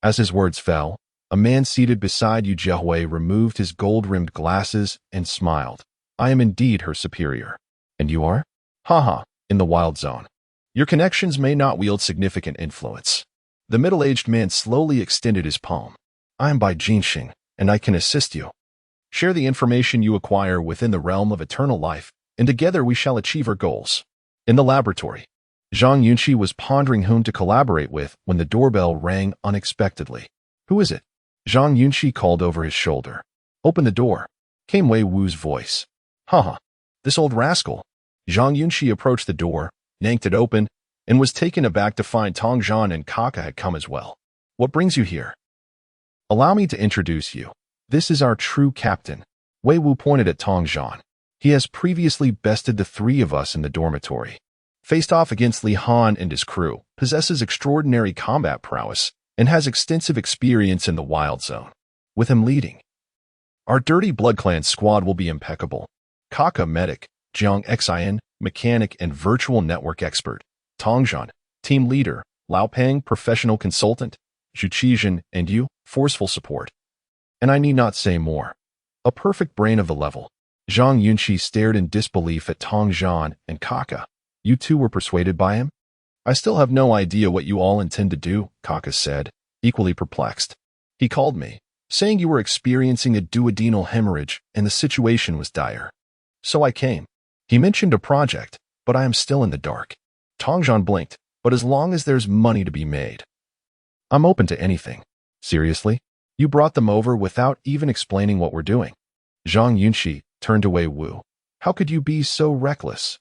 As his words fell, a man seated beside Yu Jiahui removed his gold-rimmed glasses and smiled. I am indeed her superior. And you are? Haha, in the wild zone. Your connections may not wield significant influence. The middle-aged man slowly extended his palm. I am Bai Jinxing, and I can assist you. Share the information you acquire within the realm of eternal life, and together we shall achieve our goals. In the laboratory, Zhang Yunxi was pondering whom to collaborate with when the doorbell rang unexpectedly. Who is it? Zhang Yunxi called over his shoulder. Open the door, came Wei Wu's voice. Haha, this old rascal. Zhang Yunxi approached the door, yanked it open, and was taken aback to find Tong Zhan and Kaka had come as well. What brings you here? Allow me to introduce you. This is our true captain. Wei Wu pointed at Tong Zhan. He has previously bested the three of us in the dormitory. Faced off against Li Han and his crew, possesses extraordinary combat prowess, and has extensive experience in the wild zone. With him leading, our Dirty Blood Clan squad will be impeccable. Kaka medic, Jiang Xian, mechanic and virtual network expert, Tongzhan, team leader, Lao Peng, professional consultant, Zhu Qizhen, and you, forceful support. And I need not say more. A perfect brain of the level. Zhang Yunxi stared in disbelief at Tongzhan and Kaka. You two were persuaded by him? I still have no idea what you all intend to do, Kaka said, equally perplexed. He called me, saying you were experiencing a duodenal hemorrhage and the situation was dire. So I came. He mentioned a project, but I am still in the dark. Tongzhan blinked, but as long as there's money to be made, I'm open to anything. Seriously? You brought them over without even explaining what we're doing. Zhang Yunxi turned to Wei Wu. How could you be so reckless?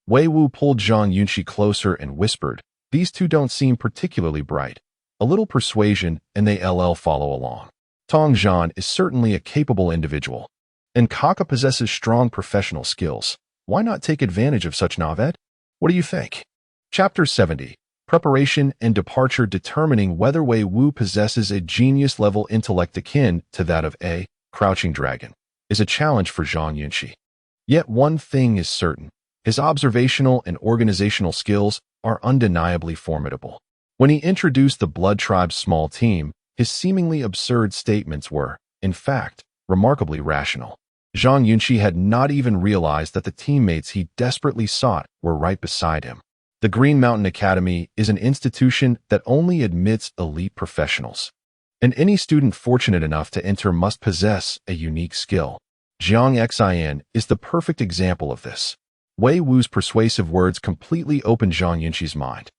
Wei Wu pulled Zhang Yunxi closer and whispered, these two don't seem particularly bright. A little persuasion and they follow along. Tongzhan is certainly a capable individual, and Kaka possesses strong professional skills. Why not take advantage of such knowledge? What do you think? Chapter 70. Preparation and Departure. Determining whether Wei Wu possesses a genius-level intellect akin to that of a crouching dragon is a challenge for Zhang Yunxi. Yet one thing is certain. His observational and organizational skills are undeniably formidable. When he introduced the Blood Tribe's small team, his seemingly absurd statements were, in fact, remarkably rational. Zhang Yunxi had not even realized that the teammates he desperately sought were right beside him. The Green Mountain Academy is an institution that only admits elite professionals, and any student fortunate enough to enter must possess a unique skill. Zhang Yunxi is the perfect example of this. Wei Wu's persuasive words completely opened Zhang Yunxi's mind,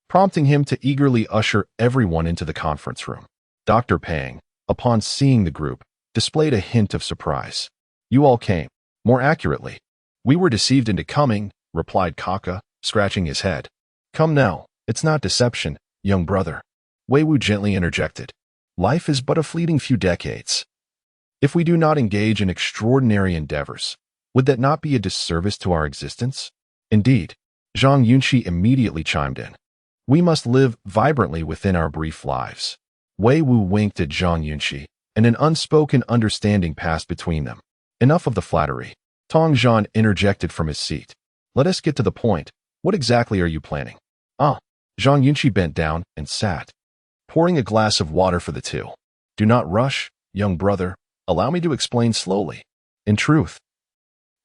prompting him to eagerly usher everyone into the conference room. Dr. Pang, upon seeing the group, displayed a hint of surprise. You all came. More accurately, we were deceived into coming, replied Kaka, scratching his head. Come now, it's not deception, young brother. Wei Wu gently interjected. Life is but a fleeting few decades. If we do not engage in extraordinary endeavors, would that not be a disservice to our existence? Indeed, Zhang Yunxi immediately chimed in. We must live vibrantly within our brief lives. Wei Wu winked at Zhang Yunxi, and an unspoken understanding passed between them. Enough of the flattery. Tongzhan interjected from his seat. Let us get to the point. What exactly are you planning? Zhang Yunxi bent down and sat, pouring a glass of water for the two. Do not rush, young brother. Allow me to explain slowly. In truth,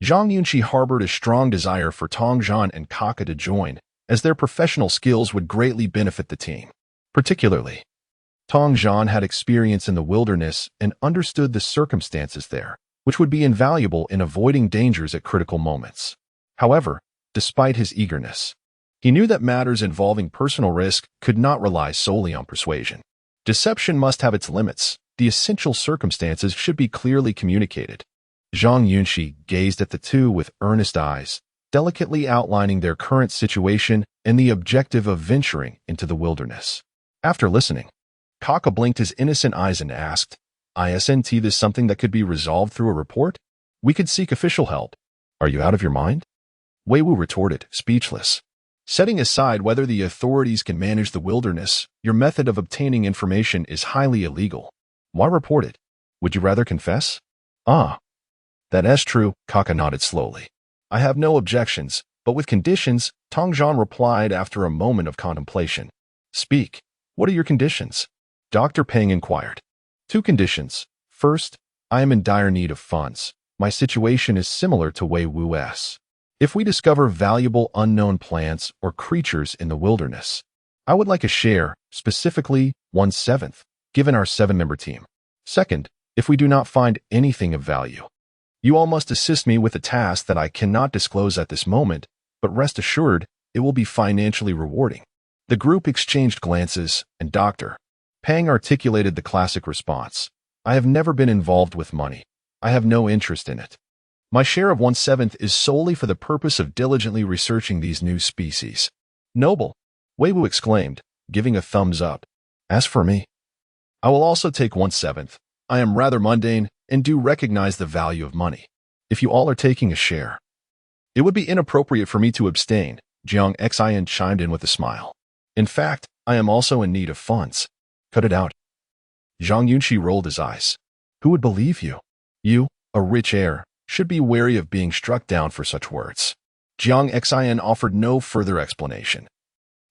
Zhang Yunxi harbored a strong desire for Tongzhan and Kaka to join, as their professional skills would greatly benefit the team. Particularly, Tongzhan had experience in the wilderness and understood the circumstances there, which would be invaluable in avoiding dangers at critical moments. However, despite his eagerness, he knew that matters involving personal risk could not rely solely on persuasion. Deception must have its limits. The essential circumstances should be clearly communicated. Zhang Yunxi gazed at the two with earnest eyes, delicately outlining their current situation and the objective of venturing into the wilderness. After listening, Kaka blinked his innocent eyes and asked, Isn't this something that could be resolved through a report? We could seek official help. Are you out of your mind? Wei Wu retorted, speechless. Setting aside whether the authorities can manage the wilderness, your method of obtaining information is highly illegal. Why report it? Would you rather confess? That's true, Kaka nodded slowly. I have no objections, but with conditions, Tongzhan replied after a moment of contemplation. Speak. What are your conditions? Dr. Peng inquired. 2 conditions. First, I am in dire need of funds. My situation is similar to Wei Wu's. If we discover valuable unknown plants or creatures in the wilderness, I would like a share, specifically 1/7, given our 7-member team. Second, if we do not find anything of value, you all must assist me with a task that I cannot disclose at this moment, but rest assured, it will be financially rewarding. The group exchanged glances, and Dr. Pang articulated the classic response. I have never been involved with money. I have no interest in it. My share of 1/7 is solely for the purpose of diligently researching these new species. Noble, Wei Wu exclaimed, giving a thumbs up. As for me, I will also take 1/7. I am rather mundane and do recognize the value of money. If you all are taking a share, it would be inappropriate for me to abstain, Zhang Yunxi chimed in with a smile. In fact, I am also in need of funds. Cut it out. Zhang Yunxi rolled his eyes. Who would believe you? You, a rich heir, should be wary of being struck down for such words. Zhang Yunxi offered no further explanation,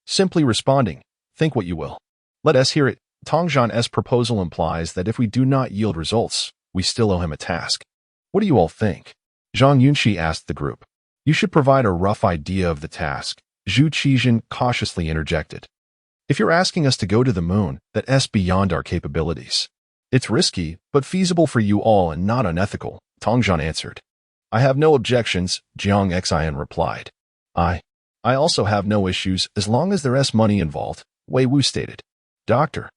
simply responding, think what you will. Let us hear it. Tongzhan's proposal implies that if we do not yield results, we still owe him a task. What do you all think? Zhang Yunxi asked the group. You should provide a rough idea of the task, Zhu Qizhen cautiously interjected. If you're asking us to go to the moon, that's beyond our capabilities. It's risky, but feasible for you all and not unethical, Tongzhan answered. I have no objections, Jiang Xian replied. I also have no issues as long as there's money involved, Wei Wu stated. Doctor.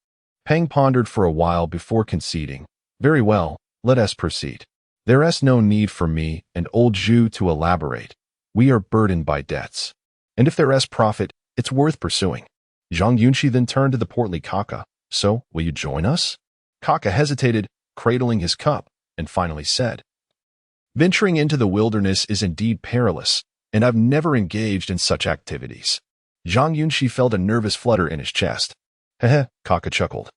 Peng pondered for a while before conceding. Very well, let us proceed. There's no need for me and old Zhu to elaborate. We are burdened by debts. And if there's profit, it's worth pursuing. Zhang Yunxi then turned to the portly Kaka. So, will you join us? Kaka hesitated, cradling his cup, and finally said, Venturing into the wilderness is indeed perilous, and I've never engaged in such activities. Zhang Yunxi felt a nervous flutter in his chest. Heh, Kaka chuckled.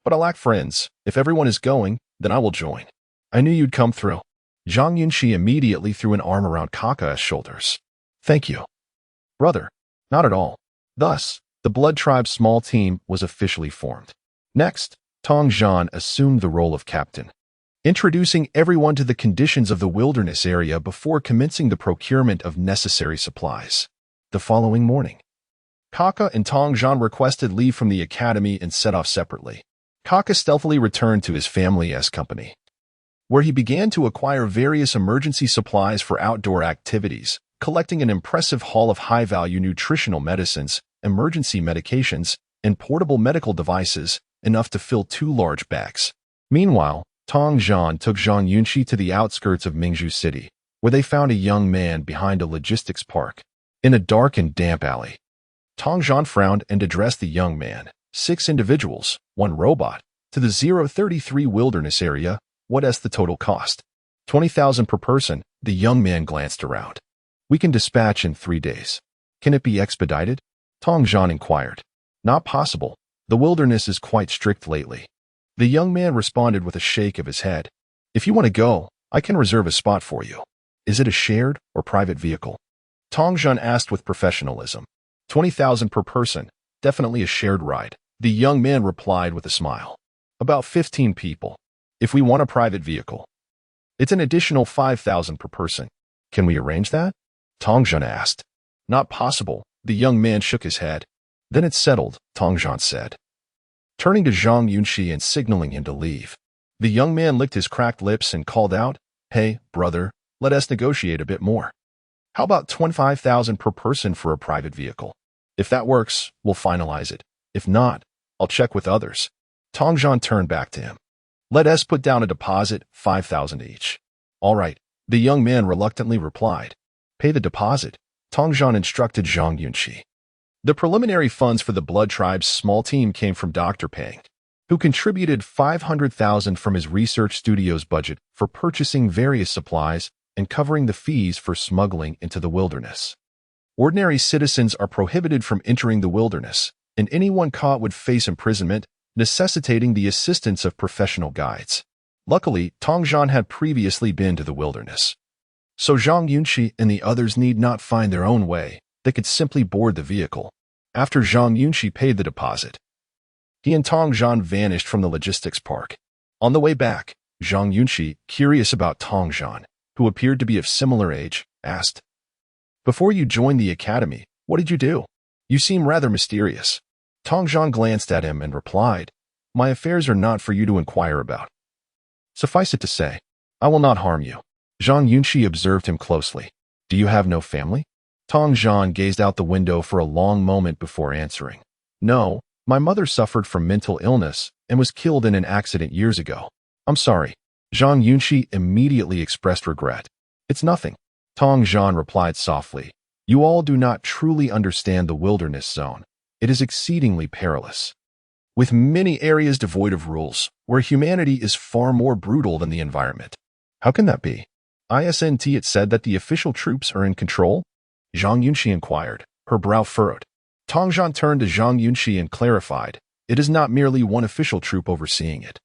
But I lack friends. If everyone is going, then I will join. I knew you'd come through. Zhang Yunxi immediately threw an arm around Kaka's shoulders. Thank you. Brother, not at all. Thus, the Blood Tribe's small team was officially formed. Next, Tongzhan assumed the role of captain, introducing everyone to the conditions of the wilderness area before commencing the procurement of necessary supplies. The following morning, Kaka and Tongzhan requested leave from the academy and set off separately. Kaka stealthily returned to his family's company, where he began to acquire various emergency supplies for outdoor activities, collecting an impressive haul of high-value nutritional medicines, emergency medications, and portable medical devices, enough to fill 2 large bags. Meanwhile, Tongzhan took Zhang Yunxi to the outskirts of Mingzhu City, where they found a young man behind a logistics park, in a dark and damp alley. Tongzhan frowned and addressed the young man. 6 individuals, 1 robot, to the 033 wilderness area. What is the total cost? 20,000 per person. The young man glanced around. We can dispatch in 3 days. Can it be expedited? Tongzhan inquired. Not possible. The wilderness is quite strict lately. The young man responded with a shake of his head. If you want to go, I can reserve a spot for you. Is it a shared or private vehicle? Tongzhan asked with professionalism. 20,000 per person. Definitely a shared ride. The young man replied with a smile. About 15 people. If we want a private vehicle, it's an additional 5,000 per person. Can we arrange that? Tongzhan asked. Not possible. The young man shook his head. Then it's settled, Tongzhan said, turning to Zhang Yunxi and signaling him to leave. The young man licked his cracked lips and called out, Hey, brother, let us negotiate a bit more. How about 25,000 per person for a private vehicle? If that works, we'll finalize it. If not, I'll check with others. Tongzhan turned back to him. Let us put down a deposit, 5,000 each. All right, the young man reluctantly replied. Pay the deposit, Tongzhan instructed Zhang Yunxi. The preliminary funds for the Blood Tribe's small team came from Dr. Peng, who contributed 500,000 from his research studio's budget for purchasing various supplies and covering the fees for smuggling into the wilderness. Ordinary citizens are prohibited from entering the wilderness, and anyone caught would face imprisonment, necessitating the assistance of professional guides. Luckily, Tongzhan had previously been to the wilderness, so Zhang Yunxi and the others need not find their own way. They could simply board the vehicle. After Zhang Yunxi paid the deposit, he and Tongzhan vanished from the logistics park. On the way back, Zhang Yunxi, curious about Tongzhan, who appeared to be of similar age, asked, Before you joined the academy, what did you do? You seem rather mysterious. Tongzhan glanced at him and replied, My affairs are not for you to inquire about. Suffice it to say, I will not harm you. Zhang Yunxi observed him closely. Do you have no family? Tongzhan gazed out the window for a long moment before answering. No, my mother suffered from mental illness and was killed in an accident years ago. I'm sorry. Zhang Yunxi immediately expressed regret. It's nothing. Tongzhan replied softly. You all do not truly understand the wilderness zone. It is exceedingly perilous, with many areas devoid of rules, where humanity is far more brutal than the environment. How can that be? Isn't it said that the official troops are in control? Zhang Yunxi inquired, her brow furrowed. Tongzhan turned to Zhang Yunxi and clarified, it is not merely one official troop overseeing it,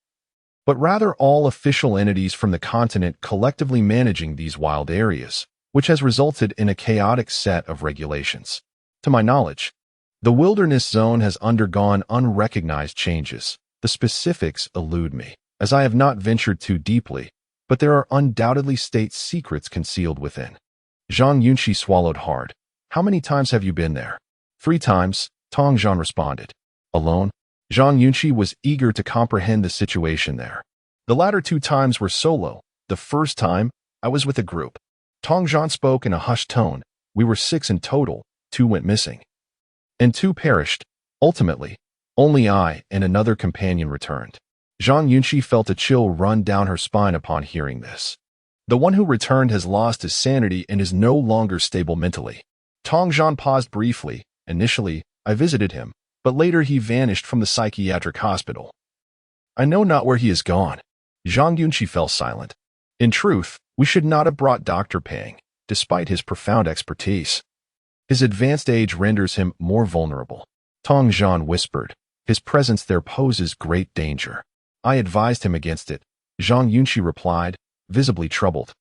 but rather all official entities from the continent collectively managing these wild areas, which has resulted in a chaotic set of regulations. To my knowledge, the wilderness zone has undergone unrecognized changes. The specifics elude me, as I have not ventured too deeply, but there are undoubtedly state secrets concealed within. Zhang Yunxi swallowed hard. How many times have you been there? 3 times, Tongzhan responded. Alone? Zhang Yunxi was eager to comprehend the situation there. The latter 2 times were solo. The first time, I was with a group. Tong Zhan spoke in a hushed tone. We were 6 in total, 2 went missing. And 2 perished. Ultimately, only I and another companion returned. Zhang Yunxi felt a chill run down her spine upon hearing this. The one who returned has lost his sanity and is no longer stable mentally. Tong Zhan paused briefly. Initially, I visited him, but later he vanished from the psychiatric hospital. I know not where he has gone. Zhang Yunxi fell silent. In truth, we should not have brought Dr. Pang, despite his profound expertise. His advanced age renders him more vulnerable. Tong Zhan whispered. His presence there poses great danger. I advised him against it. Zhang Yunxi replied, visibly troubled.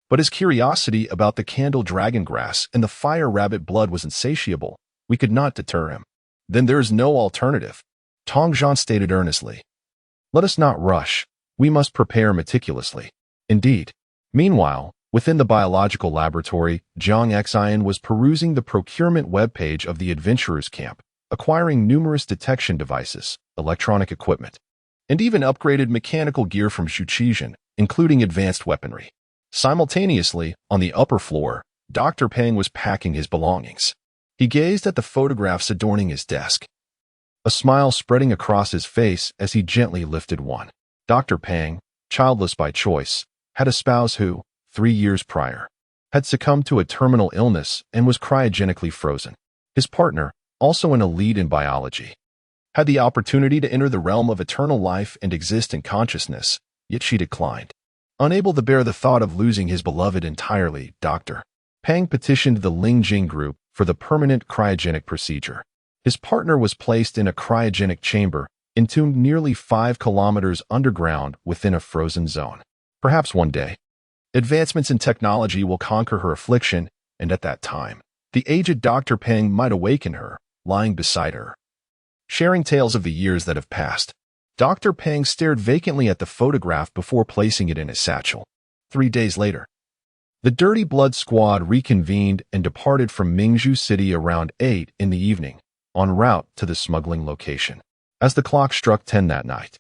But his curiosity about the candle dragon grass and the fire rabbit blood was insatiable. We could not deter him. Then there is no alternative. Tong Zhan stated earnestly. Let us not rush. We must prepare meticulously. Indeed. Meanwhile, within the biological laboratory, Zhang Xian was perusing the procurement webpage of the adventurers' camp, acquiring numerous detection devices, electronic equipment, and even upgraded mechanical gear from Zhuqian, including advanced weaponry. Simultaneously, on the upper floor, Dr. Pang was packing his belongings. He gazed at the photographs adorning his desk, a smile spreading across his face as he gently lifted one. Dr. Pang, childless by choice, had a spouse who, 3 years prior, had succumbed to a terminal illness and was cryogenically frozen. His partner, also an elite in biology, had the opportunity to enter the realm of eternal life and exist in consciousness, yet she declined. Unable to bear the thought of losing his beloved entirely, Dr. Pang petitioned the Lingjing group for the permanent cryogenic procedure. His partner was placed in a cryogenic chamber, entombed nearly 5 kilometers underground within a frozen zone. Perhaps one day, advancements in technology will conquer her affliction, and at that time, the aged Dr. Pang might awaken her, lying beside her, sharing tales of the years that have passed. Dr. Pang stared vacantly at the photograph before placing it in his satchel. 3 days later, the Dirty Blood Squad reconvened and departed from Mingzhu City around 8 in the evening, en route to the smuggling location. As the clock struck 10 that night,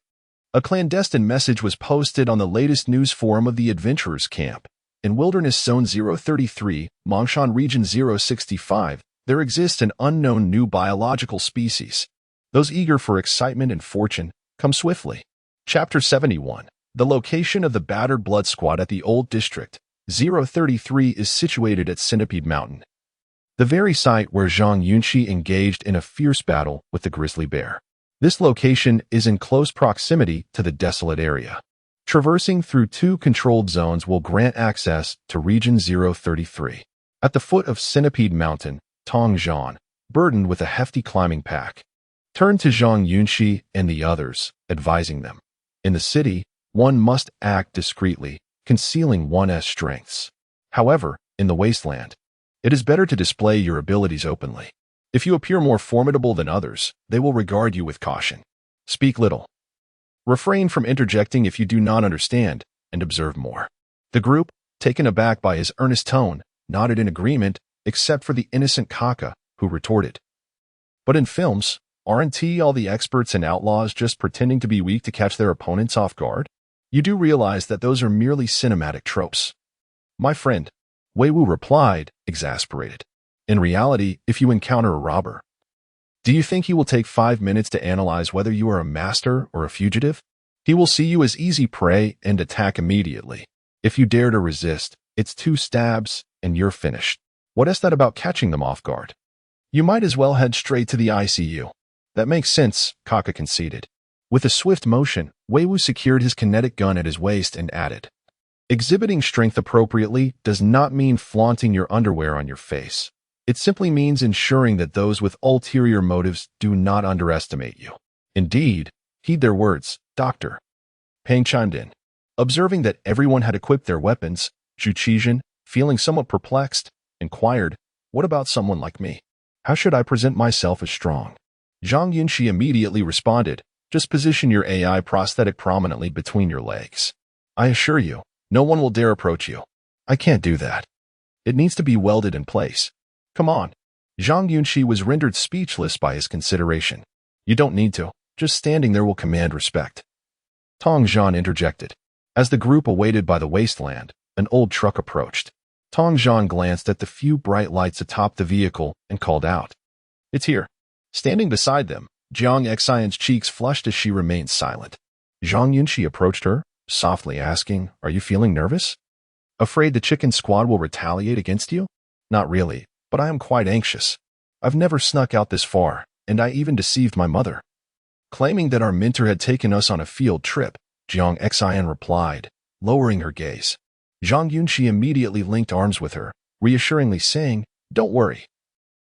a clandestine message was posted on the latest news forum of the adventurers' camp. In Wilderness Zone 033, Mongshan Region 065, there exists an unknown new biological species. Those eager for excitement and fortune, come swiftly. Chapter 71. The location of the battered blood squad at the Old District, 033, is situated at Centipede Mountain, the very site where Zhang Yunxi engaged in a fierce battle with the grizzly bear. This location is in close proximity to the desolate area. Traversing through 2 controlled zones will grant access to Region 033. At the foot of Centipede Mountain, Tong Zhan, burdened with a hefty climbing pack, turned to Zhang Yunxi and the others, advising them. In the city, one must act discreetly, concealing one's strengths. However, in the wasteland, it is better to display your abilities openly. If you appear more formidable than others, they will regard you with caution. Speak little. Refrain from interjecting if you do not understand, and observe more. The group, taken aback by his earnest tone, nodded in agreement, except for the innocent Kaka, who retorted. But in films, aren't all the experts and outlaws just pretending to be weak to catch their opponents off guard? You do realize that those are merely cinematic tropes. My friend, Wei Wu replied, exasperated. In reality, if you encounter a robber, do you think he will take 5 minutes to analyze whether you are a master or a fugitive? He will see you as easy prey and attack immediately. If you dare to resist, it's 2 stabs and you're finished. What is that about catching them off guard? You might as well head straight to the ICU. That makes sense, Kaka conceded. With a swift motion, Wei Wu secured his kinetic gun at his waist and added, exhibiting strength appropriately does not mean flaunting your underwear on your face. It simply means ensuring that those with ulterior motives do not underestimate you. Indeed, heed their words, Dr. Pang chimed in. Observing that everyone had equipped their weapons, Zhuqian, feeling somewhat perplexed, inquired, what about someone like me? How should I present myself as strong? Zhang Yunxi immediately responded, just position your AI prosthetic prominently between your legs. I assure you, no one will dare approach you. I can't do that. It needs to be welded in place. Come on. Zhang Yunxi was rendered speechless by his consideration. You don't need to. Just standing there will command respect. Tong Zhan interjected. As the group awaited by the wasteland, an old truck approached. Tong Zhan glanced at the few bright lights atop the vehicle and called out. It's here. Standing beside them, Zhang Yunxi's cheeks flushed as she remained silent. Zhang Yunxi approached her, softly asking, Are you feeling nervous? Afraid the chicken squad will retaliate against you? Not really, but I am quite anxious. I've never snuck out this far, and I even deceived my mother. Claiming that our mentor had taken us on a field trip, Zhang Yunxi replied, lowering her gaze. Zhang Yunxi immediately linked arms with her, reassuringly saying, Don't worry.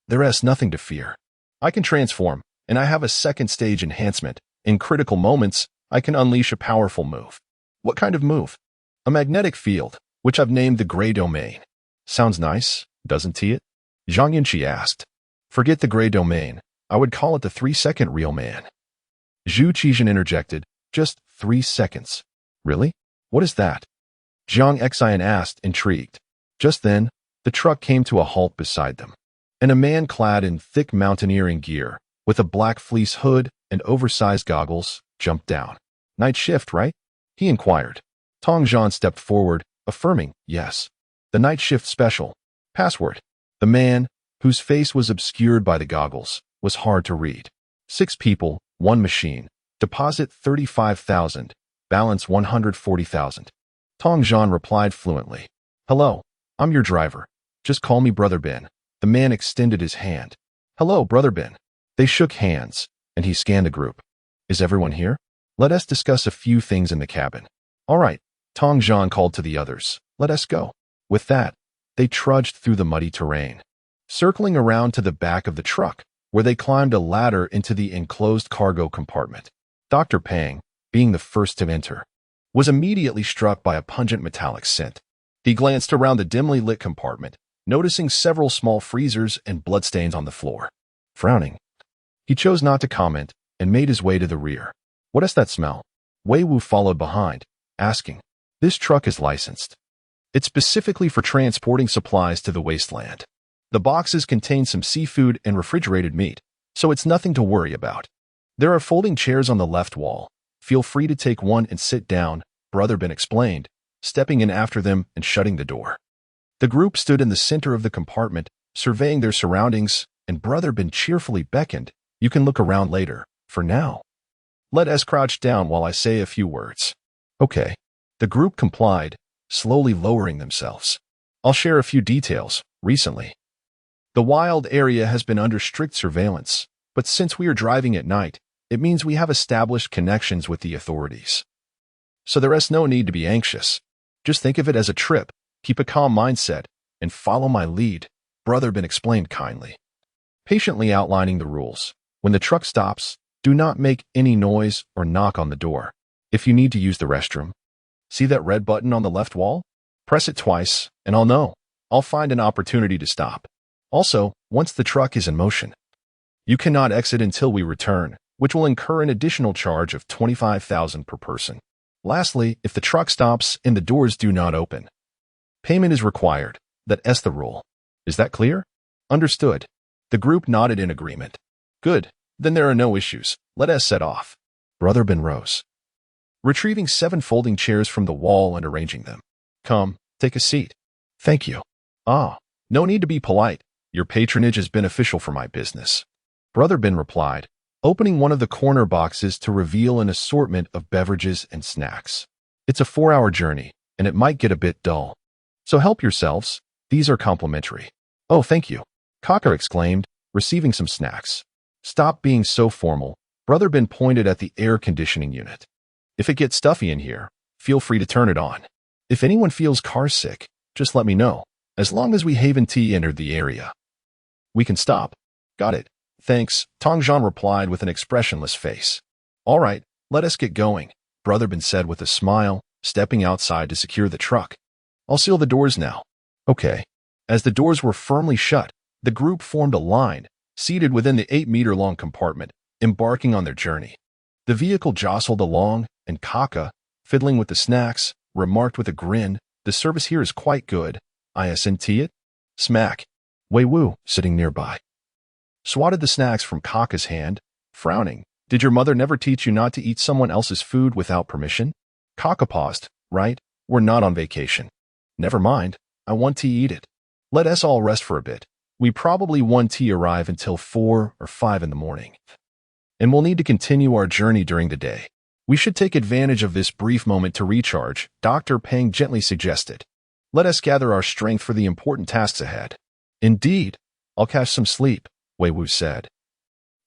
There is nothing to fear. I can transform, and I have a second stage enhancement. In critical moments, I can unleash a powerful move. What kind of move? A magnetic field, which I've named the Gray Domain. Sounds nice, doesn't it? Zhang Yunxi asked. Forget the Gray Domain. I would call it the 3-second real man. Zhu Qizhen interjected, Just 3 seconds. Really? What is that? Zhang Yunxi asked, intrigued. Just then, the truck came to a halt beside them, and a man clad in thick mountaineering gear, with a black fleece hood and oversized goggles, jumped down. Night shift, right? He inquired. Tong Zhan stepped forward, affirming, Yes. The night shift special. Password. The man, whose face was obscured by the goggles, was hard to read. 6 people, 1 machine. Deposit 35,000. Balance 140,000. Tong Zhan replied fluently. Hello, I'm your driver. Just call me Brother Ben. The man extended his hand. Hello, Brother Ben. They shook hands, and he scanned the group. Is everyone here? Let us discuss a few things in the cabin. All right, Tong Zhan called to the others. Let us go. With that, they trudged through the muddy terrain, circling around to the back of the truck, where they climbed a ladder into the enclosed cargo compartment. Dr. Pang, being the first to enter, was immediately struck by a pungent metallic scent. He glanced around the dimly lit compartment, noticing several small freezers and bloodstains on the floor. Frowning, he chose not to comment and made his way to the rear. What is that smell? Wei Wu followed behind, asking. This truck is licensed. It's specifically for transporting supplies to the wasteland. The boxes contain some seafood and refrigerated meat, so it's nothing to worry about. There are folding chairs on the left wall. Feel free to take one and sit down, Brother Ben explained, stepping in after them and shutting the door. The group stood in the center of the compartment, surveying their surroundings, and Brother Ben cheerfully beckoned, You can look around later, for now. Let us crouch down while I say a few words. Okay. The group complied, slowly lowering themselves. I'll share a few details. Recently, the wild area has been under strict surveillance, but since we are driving at night, it means we have established connections with the authorities. So there is no need to be anxious. Just think of it as a trip, keep a calm mindset, and follow my lead, Brother Ben explained kindly. Patiently outlining the rules. When the truck stops, do not make any noise or knock on the door. If you need to use the restroom, see that red button on the left wall? Press it twice, and I'll know. I'll find an opportunity to stop. Also, once the truck is in motion, you cannot exit until we return, which will incur an additional charge of 25,000 per person. Lastly, if the truck stops and the doors do not open, payment is required. That's the rule. Is that clear? Understood. The group nodded in agreement. Good. Then there are no issues. Let us set off. Brother Ben rose, retrieving 7 folding chairs from the wall and arranging them. Come, take a seat. Thank you. No need to be polite. Your patronage is beneficial for my business. Brother Ben replied, opening one of the corner boxes to reveal an assortment of beverages and snacks. It's a 4-hour journey, and it might get a bit dull. So help yourselves. These are complimentary. Oh, thank you. Kaka exclaimed, receiving some snacks. Stop being so formal. Brother Ben pointed at the air conditioning unit. If it gets stuffy in here, feel free to turn it on. If anyone feels car sick, just let me know. As long as we Haven Tea entered the area, we can stop. Got it. Thanks, Tong Zhan replied with an expressionless face. All right, let us get going, Brother Ben said with a smile, stepping outside to secure the truck. I'll seal the doors now. Okay. As the doors were firmly shut, the group formed a line, seated within the 8-meter-long compartment, embarking on their journey. The vehicle jostled along, and Kaka, fiddling with the snacks, remarked with a grin, The service here is quite good. Isn't it? Smack. Wei Wu, sitting nearby, swatted the snacks from Kaka's hand, frowning, Did your mother never teach you not to eat someone else's food without permission? Kaka paused. Right? We're not on vacation. Never mind. I want to eat it. Let us all rest for a bit. We probably won't arrive until 4 or 5 in the morning. And we'll need to continue our journey during the day. We should take advantage of this brief moment to recharge, Dr. Peng gently suggested. Let us gather our strength for the important tasks ahead. Indeed, I'll catch some sleep, Wei Wu said,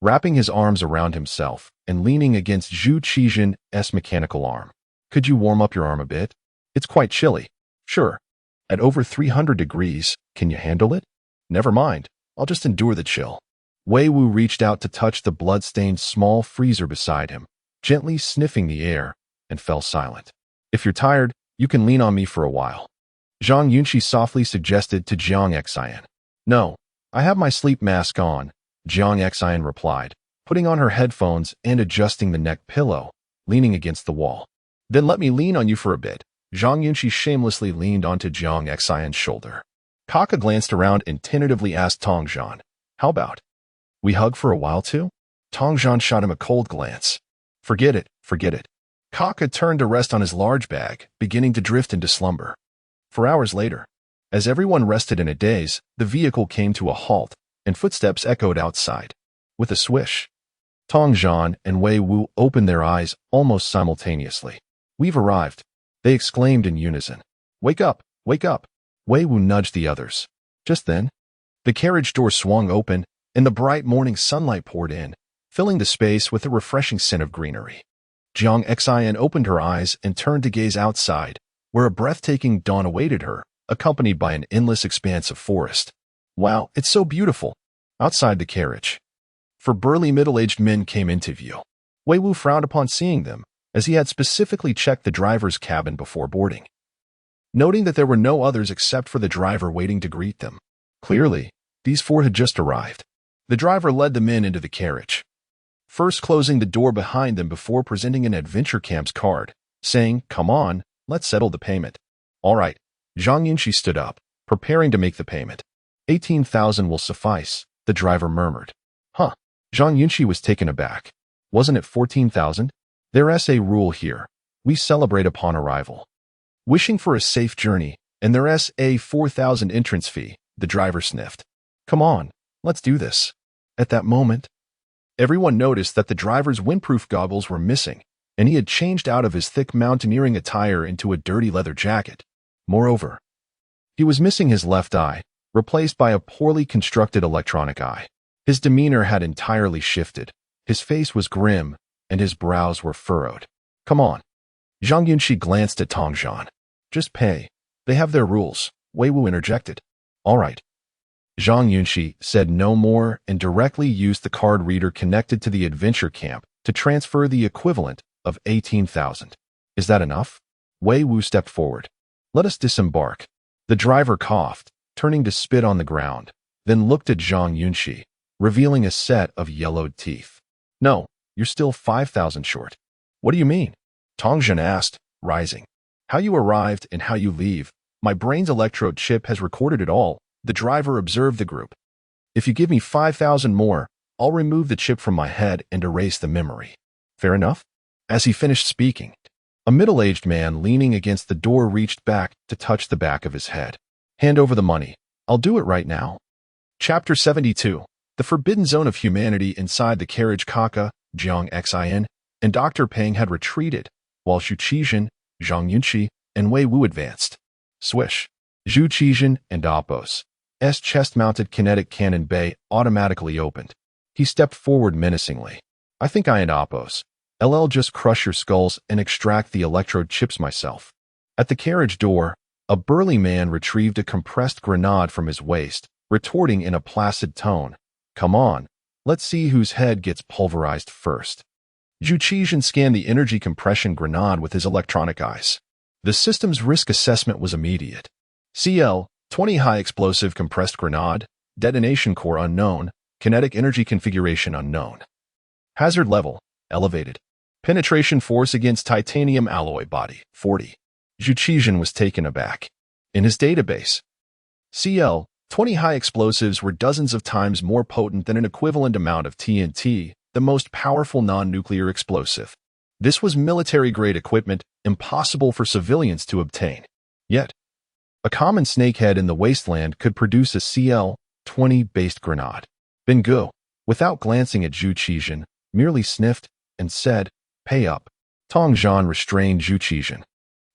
wrapping his arms around himself and leaning against Zhu Qixin's mechanical arm. Could you warm up your arm a bit? It's quite chilly. Sure. At over 300 degrees, can you handle it? Never mind. I'll just endure the chill. Wei Wu reached out to touch the blood-stained small freezer beside him, gently sniffing the air, and fell silent. If you're tired, you can lean on me for a while. Zhang Yunxi softly suggested to Zhang Yunxi. No, I have my sleep mask on, Zhang Yunxi replied, putting on her headphones and adjusting the neck pillow, leaning against the wall. Then let me lean on you for a bit. Zhang Yunxi shamelessly leaned onto Zhang Yunxi's shoulder. Kaka glanced around and tentatively asked Tongzhan, how about? We hug for a while too? Tongzhan shot him a cold glance. Forget it, forget it. Kaka turned to rest on his large bag, beginning to drift into slumber. 4 hours later, as everyone rested in a daze, the vehicle came to a halt, and footsteps echoed outside. With a swish, Tongzhan and Wei Wu opened their eyes almost simultaneously. We've arrived, they exclaimed in unison. Wake up, wake up. Wei Wu nudged the others. Just then, the carriage door swung open, and the bright morning sunlight poured in, filling the space with a refreshing scent of greenery. Zhang Yunxi opened her eyes and turned to gaze outside, where a breathtaking dawn awaited her, accompanied by an endless expanse of forest. Wow, it's so beautiful. Outside the carriage, 4 burly middle-aged men came into view. Wei Wu frowned upon seeing them, as he had specifically checked the driver's cabin before boarding, noting that there were no others except for the driver waiting to greet them. Clearly, these 4 had just arrived. The driver led the men into the carriage, first closing the door behind them before presenting an adventure camp's card, saying, "Come on, let's settle the payment." All right. Zhang Yunxi stood up, preparing to make the payment. 18,000 will suffice, the driver murmured. Huh. Zhang Yunxi was taken aback. Wasn't it 14,000? There's a rule here. We celebrate upon arrival. Wishing for a safe journey, and there's a 4,000 entrance fee, the driver sniffed. Come on, let's do this. At that moment, everyone noticed that the driver's windproof goggles were missing, and he had changed out of his thick mountaineering attire into a dirty leather jacket. Moreover, he was missing his left eye, replaced by a poorly constructed electronic eye. His demeanor had entirely shifted. His face was grim, and his brows were furrowed. Come on. Zhang Yunxi glanced at Tongzhan. Just pay. They have their rules, Wei Wu interjected. All right. Zhang Yunxi said no more and directly used the card reader connected to the adventure camp to transfer the equivalent of 18,000. Is that enough? Wei Wu stepped forward. Let us disembark. The driver coughed, turning to spit on the ground, then looked at Zhang Yunxi, revealing a set of yellowed teeth. No, you're still 5,000 short. What do you mean? Tongzhan asked, rising. How you arrived and how you leave. My brain's electrode chip has recorded it all. The driver observed the group. If you give me 5,000 more, I'll remove the chip from my head and erase the memory. Fair enough? As he finished speaking, a middle-aged man leaning against the door reached back to touch the back of his head. Hand over the money. I'll do it right now. Chapter 72. The Forbidden Zone of Humanity. Inside the carriage, Kaka, Zhang Yunxi, and Dr. Peng had retreated, while Zhu Qixin, Zhang Yunxi, and Wei Wu advanced. Swish. Zhu Qixin and Apos' chest-mounted kinetic cannon bay automatically opened. He stepped forward menacingly. I think I and Apos' LL just crush your skulls and extract the electrode chips myself. At the carriage door, a burly man retrieved a compressed grenade from his waist, retorting in a placid tone. Come on, let's see whose head gets pulverized first. Zhu Qixin scanned the energy compression grenade with his electronic eyes. The system's risk assessment was immediate. CL-20 high explosive compressed grenade, detonation core unknown, kinetic energy configuration unknown. Hazard level, elevated. Penetration force against titanium alloy body, 40. Zhu Qixin was taken aback. In his database, CL-20 high explosives were dozens of times more potent than an equivalent amount of TNT, the most powerful non-nuclear explosive. This was military-grade equipment impossible for civilians to obtain. Yet, a common snakehead in the wasteland could produce a CL-20-based grenade. Binggu, without glancing at Zhu Qizhen, merely sniffed and said, "Pay up." Tong Zhan restrained Zhu Qizhen,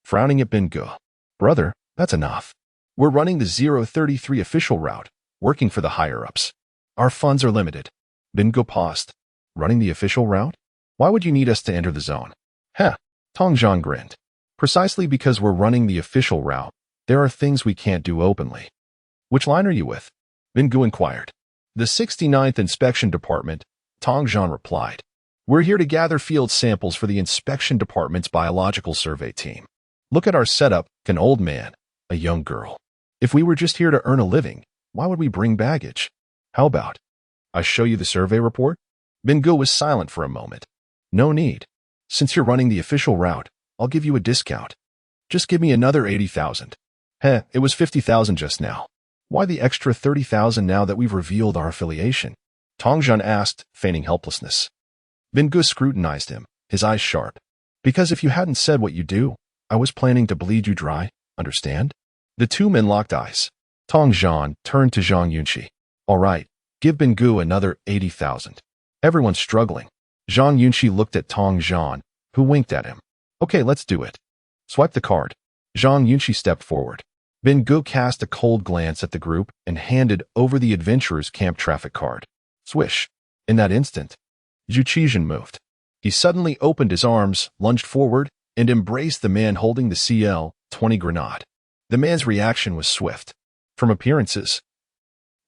frowning at Binggu. "Brother, that's enough. We're running the 033 official route, working for the higher-ups. Our funds are limited." Binggu paused. "Running the official route? Why would you need us to enter the zone?" "Heh," Tong Zhan grinned. "Precisely because we're running the official route, there are things we can't do openly." "Which line are you with?" Binggu inquired. "The 69th Inspection Department," Tong Zhan replied. "We're here to gather field samples for the Inspection Department's biological survey team. Look at our setup, an old man, a young girl. If we were just here to earn a living, why would we bring baggage? How about I show you the survey report?" Binggu was silent for a moment. "No need. Since you're running the official route, I'll give you a discount. Just give me another 80,000. Heh, it was 50,000 just now. Why the extra 30,000 now that we've revealed our affiliation?" Tong Zhan asked, feigning helplessness. Binggu scrutinized him, his eyes sharp. "Because if you hadn't said what you do, I was planning to bleed you dry, understand?" The two men locked eyes. Tong Zhan turned to Zhang Yunxi. "All right, give Binggu another 80,000. Everyone's struggling." Zhang Yunxi looked at Tong Zhan, who winked at him. "Okay, let's do it. Swipe the card." Zhang Yunxi stepped forward. Binggu cast a cold glance at the group and handed over the adventurer's camp traffic card. Swish. In that instant, Zhu Qizhen moved. He suddenly opened his arms, lunged forward, and embraced the man holding the CL-20 grenade. The man's reaction was swift. From appearances,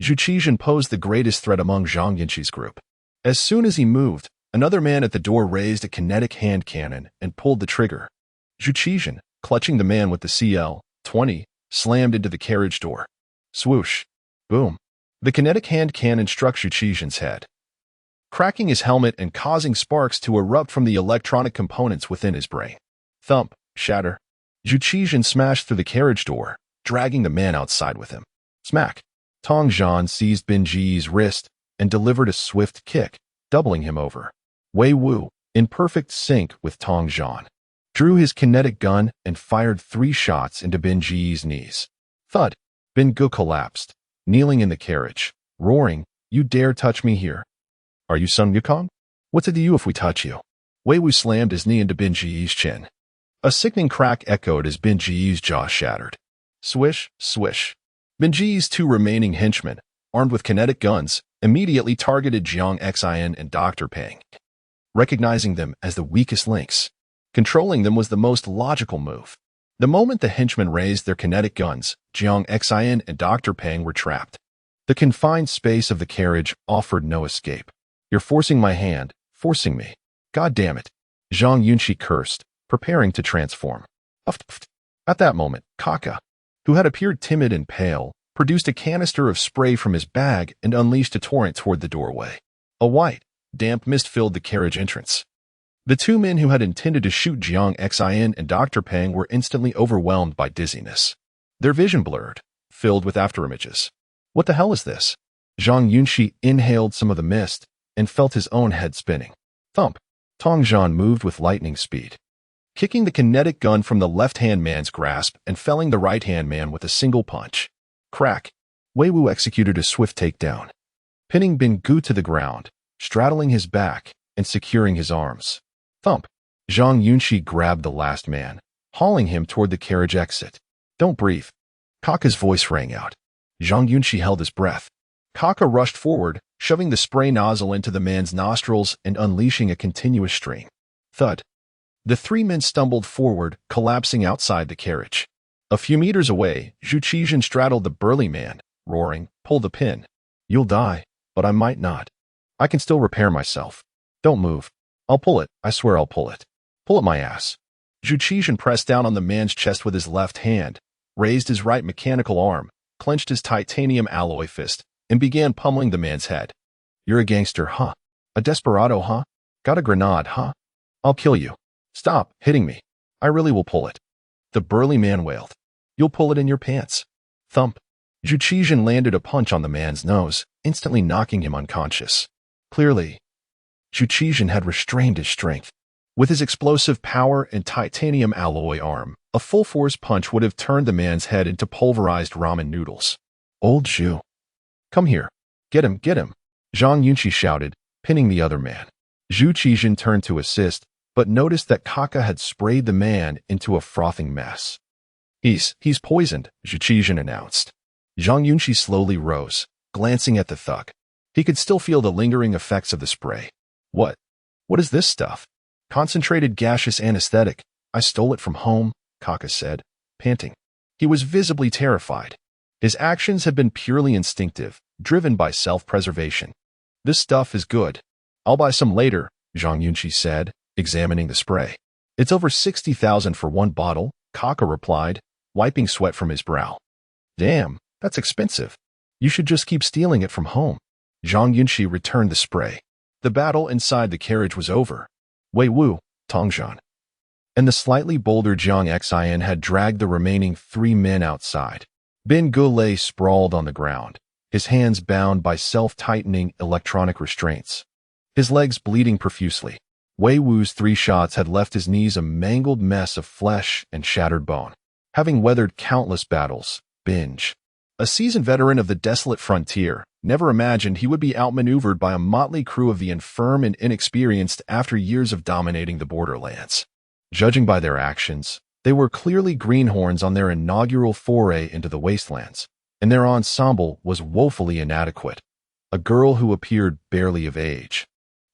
Zhu Qizhen posed the greatest threat among Zhang Yunxi's group. As soon as he moved, another man at the door raised a kinetic hand cannon and pulled the trigger. Zhu Qizhen, clutching the man with the CL-20, slammed into the carriage door. Swoosh. Boom. The kinetic hand cannon struck Zhu Qizhen's head, cracking his helmet and causing sparks to erupt from the electronic components within his brain. Thump. Shatter. Zhu Qizhen smashed through the carriage door, dragging the man outside with him. Smack. Tong Zhan seized Binji's wrist and delivered a swift kick, doubling him over. Wei Wu, in perfect sync with Tong Zhan, drew his kinetic gun and fired 3 shots into Binji's knees. Thud. Binggu collapsed, kneeling in the carriage, roaring, "You dare touch me here? Are you Sun Wukong? What's it to you if we touch you?" Wei Wu slammed his knee into Binji's chin. A sickening crack echoed as Binji's jaw shattered. Swish, swish. Binji's 2 remaining henchmen, armed with kinetic guns, immediately targeted Jiang Xin and Dr. Peng. Recognizing them as the weakest links, controlling them was the most logical move. The moment the henchmen raised their kinetic guns, Jiang Xin and Dr. Peng were trapped. The confined space of the carriage offered no escape. "You're forcing my hand, forcing me. God damn it." Zhang Yunxi cursed, preparing to transform. At that moment, Kaka, who had appeared timid and pale, produced a canister of spray from his bag and unleashed a torrent toward the doorway. A white, damp mist filled the carriage entrance. The 2 men who had intended to shoot Jiang Xin and Dr. Peng were instantly overwhelmed by dizziness. Their vision blurred, filled with afterimages. "What the hell is this?" Zhang Yunxi inhaled some of the mist and felt his own head spinning. Thump. Tong Zhan moved with lightning speed, kicking the kinetic gun from the left-hand man's grasp and felling the right-hand man with a single punch. Crack. Wei Wu executed a swift takedown, pinning Binggu to the ground, straddling his back, and securing his arms. Thump. Zhang Yunxi grabbed the last man, hauling him toward the carriage exit. "Don't breathe." Kaka's voice rang out. Zhang Yunxi held his breath. Kaka rushed forward, shoving the spray nozzle into the man's nostrils and unleashing a continuous stream. Thud. The 3 men stumbled forward, collapsing outside the carriage. A few meters away, Zhu Qizhen straddled the burly man, roaring, "Pull the pin. You'll die, but I might not. I can still repair myself. Don't move. I'll pull it. I swear I'll pull it. Pull it, my ass." Zhu Qizhen pressed down on the man's chest with his left hand, raised his right mechanical arm, clenched his titanium alloy fist, and began pummeling the man's head. "You're a gangster, huh? A desperado, huh? Got a grenade, huh? I'll kill you. Stop hitting me. I really will pull it." The burly man wailed. "You'll pull it in your pants." Thump. Zhu Qizhen landed a punch on the man's nose, instantly knocking him unconscious. Clearly, Zhu Qizhen had restrained his strength. With his explosive power and titanium alloy arm, a full-force punch would have turned the man's head into pulverized ramen noodles. Old Zhu. Come here. Get him, get him. Zhang Yunxi shouted, pinning the other man. Zhu Qizhen turned to assist, but noticed that Kaka had sprayed the man into a frothing mess. He's poisoned, Zhu Qizhen announced. Zhang Yunxi slowly rose, glancing at the thug. He could still feel the lingering effects of the spray. What is this stuff? Concentrated gaseous anesthetic. I stole it from home, Kaka said, panting. He was visibly terrified. His actions had been purely instinctive, driven by self-preservation. This stuff is good. I'll buy some later, Zhang Yunxi said, examining the spray. It's over 60,000 for one bottle, Kaka replied, wiping sweat from his brow. Damn, that's expensive. You should just keep stealing it from home. Zhang Yunxi returned the spray. The battle inside the carriage was over. Wei Wu, Tongzhan, and the slightly bolder Jiang Xian had dragged the remaining 3 men outside. Bin Gu lay sprawled on the ground, his hands bound by self-tightening electronic restraints, his legs bleeding profusely. Wei Wu's 3 shots had left his knees a mangled mess of flesh and shattered bone. Having weathered countless battles, Binge, a seasoned veteran of the desolate frontier, never imagined he would be outmaneuvered by a motley crew of the infirm and inexperienced after years of dominating the borderlands. Judging by their actions, they were clearly greenhorns on their inaugural foray into the wastelands, and their ensemble was woefully inadequate. A girl who appeared barely of age,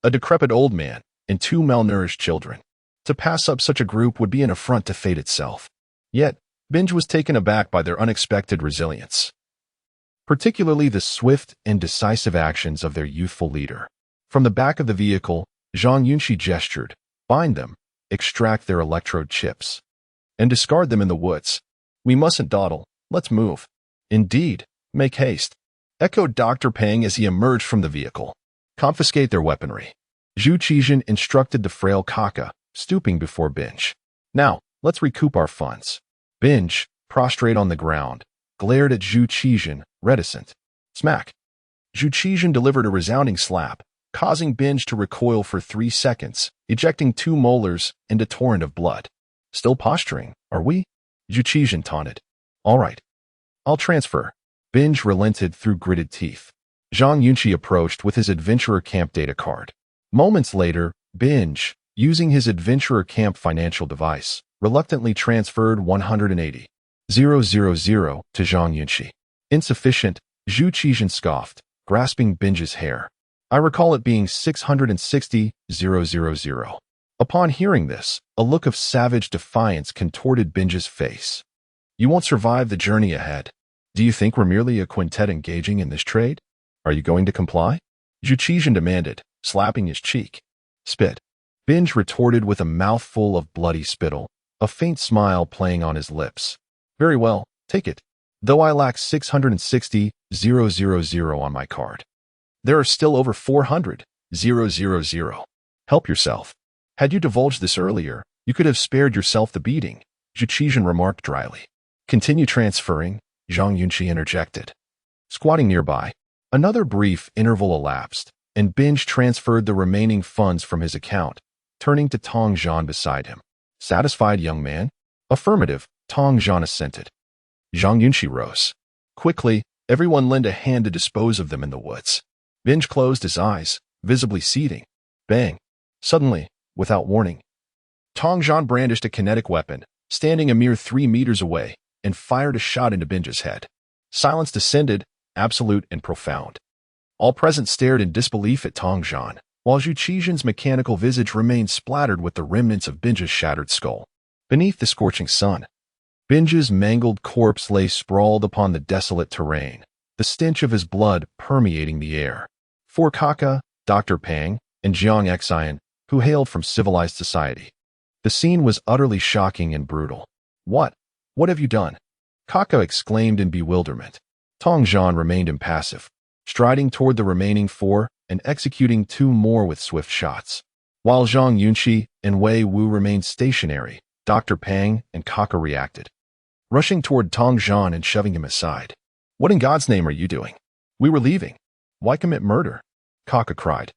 a decrepit old man, and 2 malnourished children. To pass up such a group would be an affront to fate itself. Yet, Binge was taken aback by their unexpected resilience, particularly the swift and decisive actions of their youthful leader. From the back of the vehicle, Zhang Yunxi gestured, bind them, extract their electrode chips, and discard them in the woods. We mustn't dawdle, let's move. Indeed, make haste, echoed Dr. Peng as he emerged from the vehicle. Confiscate their weaponry. Zhu Qizhen instructed the frail Kaka, stooping before Binge. Now, let's recoup our funds. Binge, prostrate on the ground, glared at Zhu Qizhen, reticent. Smack. Zhu Qizhen delivered a resounding slap, causing Binge to recoil for 3 seconds, ejecting 2 molars and a torrent of blood. Still posturing, are we? Zhu Qizhen taunted. All right. I'll transfer. Binge relented through gritted teeth. Zhang Yunxi approached with his adventurer camp data card. Moments later, Binge, using his adventurer camp financial device, reluctantly transferred 180,000 to Zhang Yunxi. Insufficient, Zhu Qizhen scoffed, grasping Binge's hair. I recall it being 660,000. Upon hearing this, a look of savage defiance contorted Binge's face. You won't survive the journey ahead. Do you think we're merely a quintet engaging in this trade? Are you going to comply? Zhu Qizhen demanded, slapping his cheek. Spit. Binge retorted with a mouthful of bloody spittle, a faint smile playing on his lips. Very well, take it. Though I lack 660,000 on my card. There are still over 400,000. Help yourself. Had you divulged this earlier, you could have spared yourself the beating, Zhu Qizhen remarked dryly. Continue transferring, Zhang Yunxi interjected. Squatting nearby, another brief interval elapsed, and Binge transferred the remaining funds from his account, turning to Tongzhan beside him. Satisfied, young man? Affirmative, Tongzhan assented. Zhang Yunxi rose. Quickly, everyone lend a hand to dispose of them in the woods. Binge closed his eyes, visibly seething. Bang. Suddenly, without warning, Tongzhan brandished a kinetic weapon, standing a mere 3 meters away, and fired a shot into Binge's head. Silence descended, absolute and profound. All present stared in disbelief at Tongzhan, while Zhu Qizhen's mechanical visage remained splattered with the remnants of Binge's shattered skull. Beneath the scorching sun, Binge's mangled corpse lay sprawled upon the desolate terrain, the stench of his blood permeating the air. For Kaka, Dr. Peng, and Jiang Xian, who hailed from civilized society, the scene was utterly shocking and brutal. What have you done? Kaka exclaimed in bewilderment. Tongzhan remained impassive, striding toward the remaining 4 and executing 2 more with swift shots. While Zhang Yunxi and Wei Wu remained stationary, Dr. Peng and Kaka reacted, rushing toward Tongzhan and shoving him aside. What in God's name are you doing? We were leaving. Why commit murder? Kaka cried.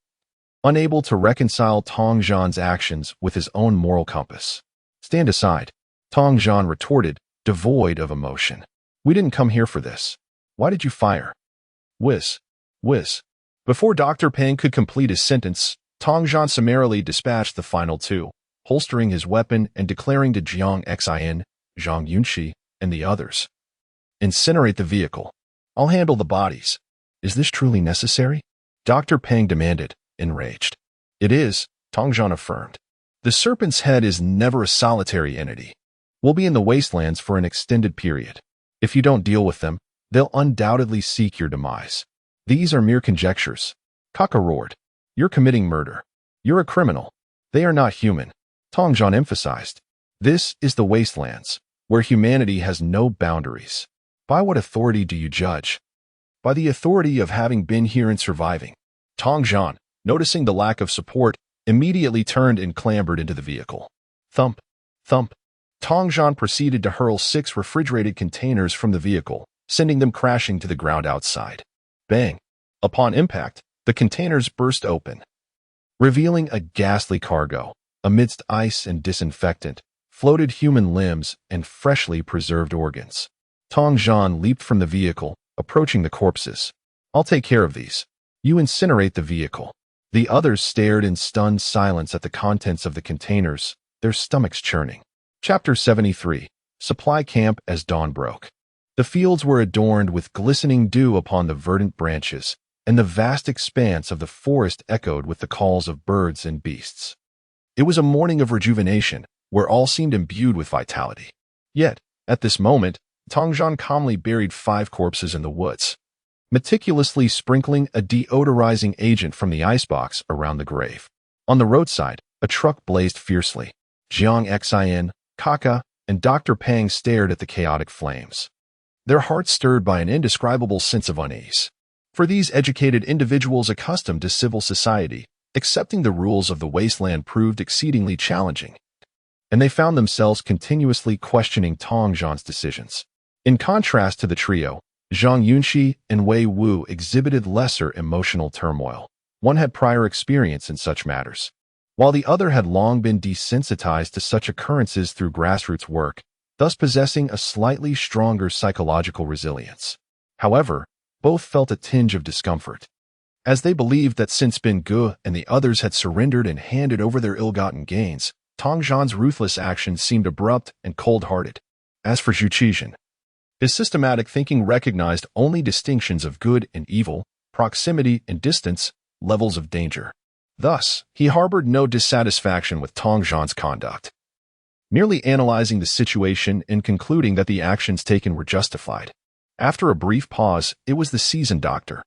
unable to reconcile Tong Zhan's actions with his own moral compass. "Stand aside," Tong Zhan retorted, devoid of emotion. "We didn't come here for this. Why did you fire?" Whiz. Whiz. Before Dr. Peng could complete his sentence, Tong Zhan summarily dispatched the final two, holstering his weapon and declaring to Zhang Xin, Zhang Yunxi, and the others, "Incinerate the vehicle. I'll handle the bodies." "Is this truly necessary?" Dr. Peng demanded, enraged. "It is," Tong Zhan affirmed. "The serpent's head is never a solitary entity. We'll be in the wastelands for an extended period. If you don't deal with them, they'll undoubtedly seek your demise. These are mere conjectures." Kaka roared. "You're committing murder. You're a criminal. They are not human," Tong Zhan emphasized. "This is the wastelands, where humanity has no boundaries. By what authority do you judge?" "By the authority of having been here and surviving." Tong Zhan, noticing the lack of support, immediately turned and clambered into the vehicle. Thump, thump. Tong Zhan proceeded to hurl 6 refrigerated containers from the vehicle, sending them crashing to the ground outside. Bang! Upon impact, the containers burst open, revealing a ghastly cargo. Amidst ice and disinfectant, floated human limbs and freshly preserved organs. Tong Zhan leaped from the vehicle, approaching the corpses. "I'll take care of these. You incinerate the vehicle." The others stared in stunned silence at the contents of the containers, their stomachs churning. Chapter 73. Supply Camp as Dawn Broke. The fields were adorned with glistening dew upon the verdant branches, and the vast expanse of the forest echoed with the calls of birds and beasts. It was a morning of rejuvenation, where all seemed imbued with vitality. Yet, at this moment, Tong Zhan calmly buried 5 corpses in the woods, meticulously sprinkling a deodorizing agent from the icebox around the grave. On the roadside, a truck blazed fiercely. Zhang Xin, Kaka, and Dr. Peng stared at the chaotic flames, their hearts stirred by an indescribable sense of unease. For these educated individuals accustomed to civil society, accepting the rules of the wasteland proved exceedingly challenging, and they found themselves continuously questioning Tong Zhan's decisions. In contrast to the trio, Zhang Yunxi and Wei Wu exhibited lesser emotional turmoil. One had prior experience in such matters, while the other had long been desensitized to such occurrences through grassroots work, thus possessing a slightly stronger psychological resilience. However, both felt a tinge of discomfort, as they believed that since Ben Gu and the others had surrendered and handed over their ill-gotten gains, Tong Zhan's ruthless actions seemed abrupt and cold-hearted. As for Zhu Qixin, his systematic thinking recognized only distinctions of good and evil, proximity and distance, levels of danger. Thus, he harbored no dissatisfaction with Tong Zhan's conduct, merely analyzing the situation and concluding that the actions taken were justified. After a brief pause, it was the seasoned Dr.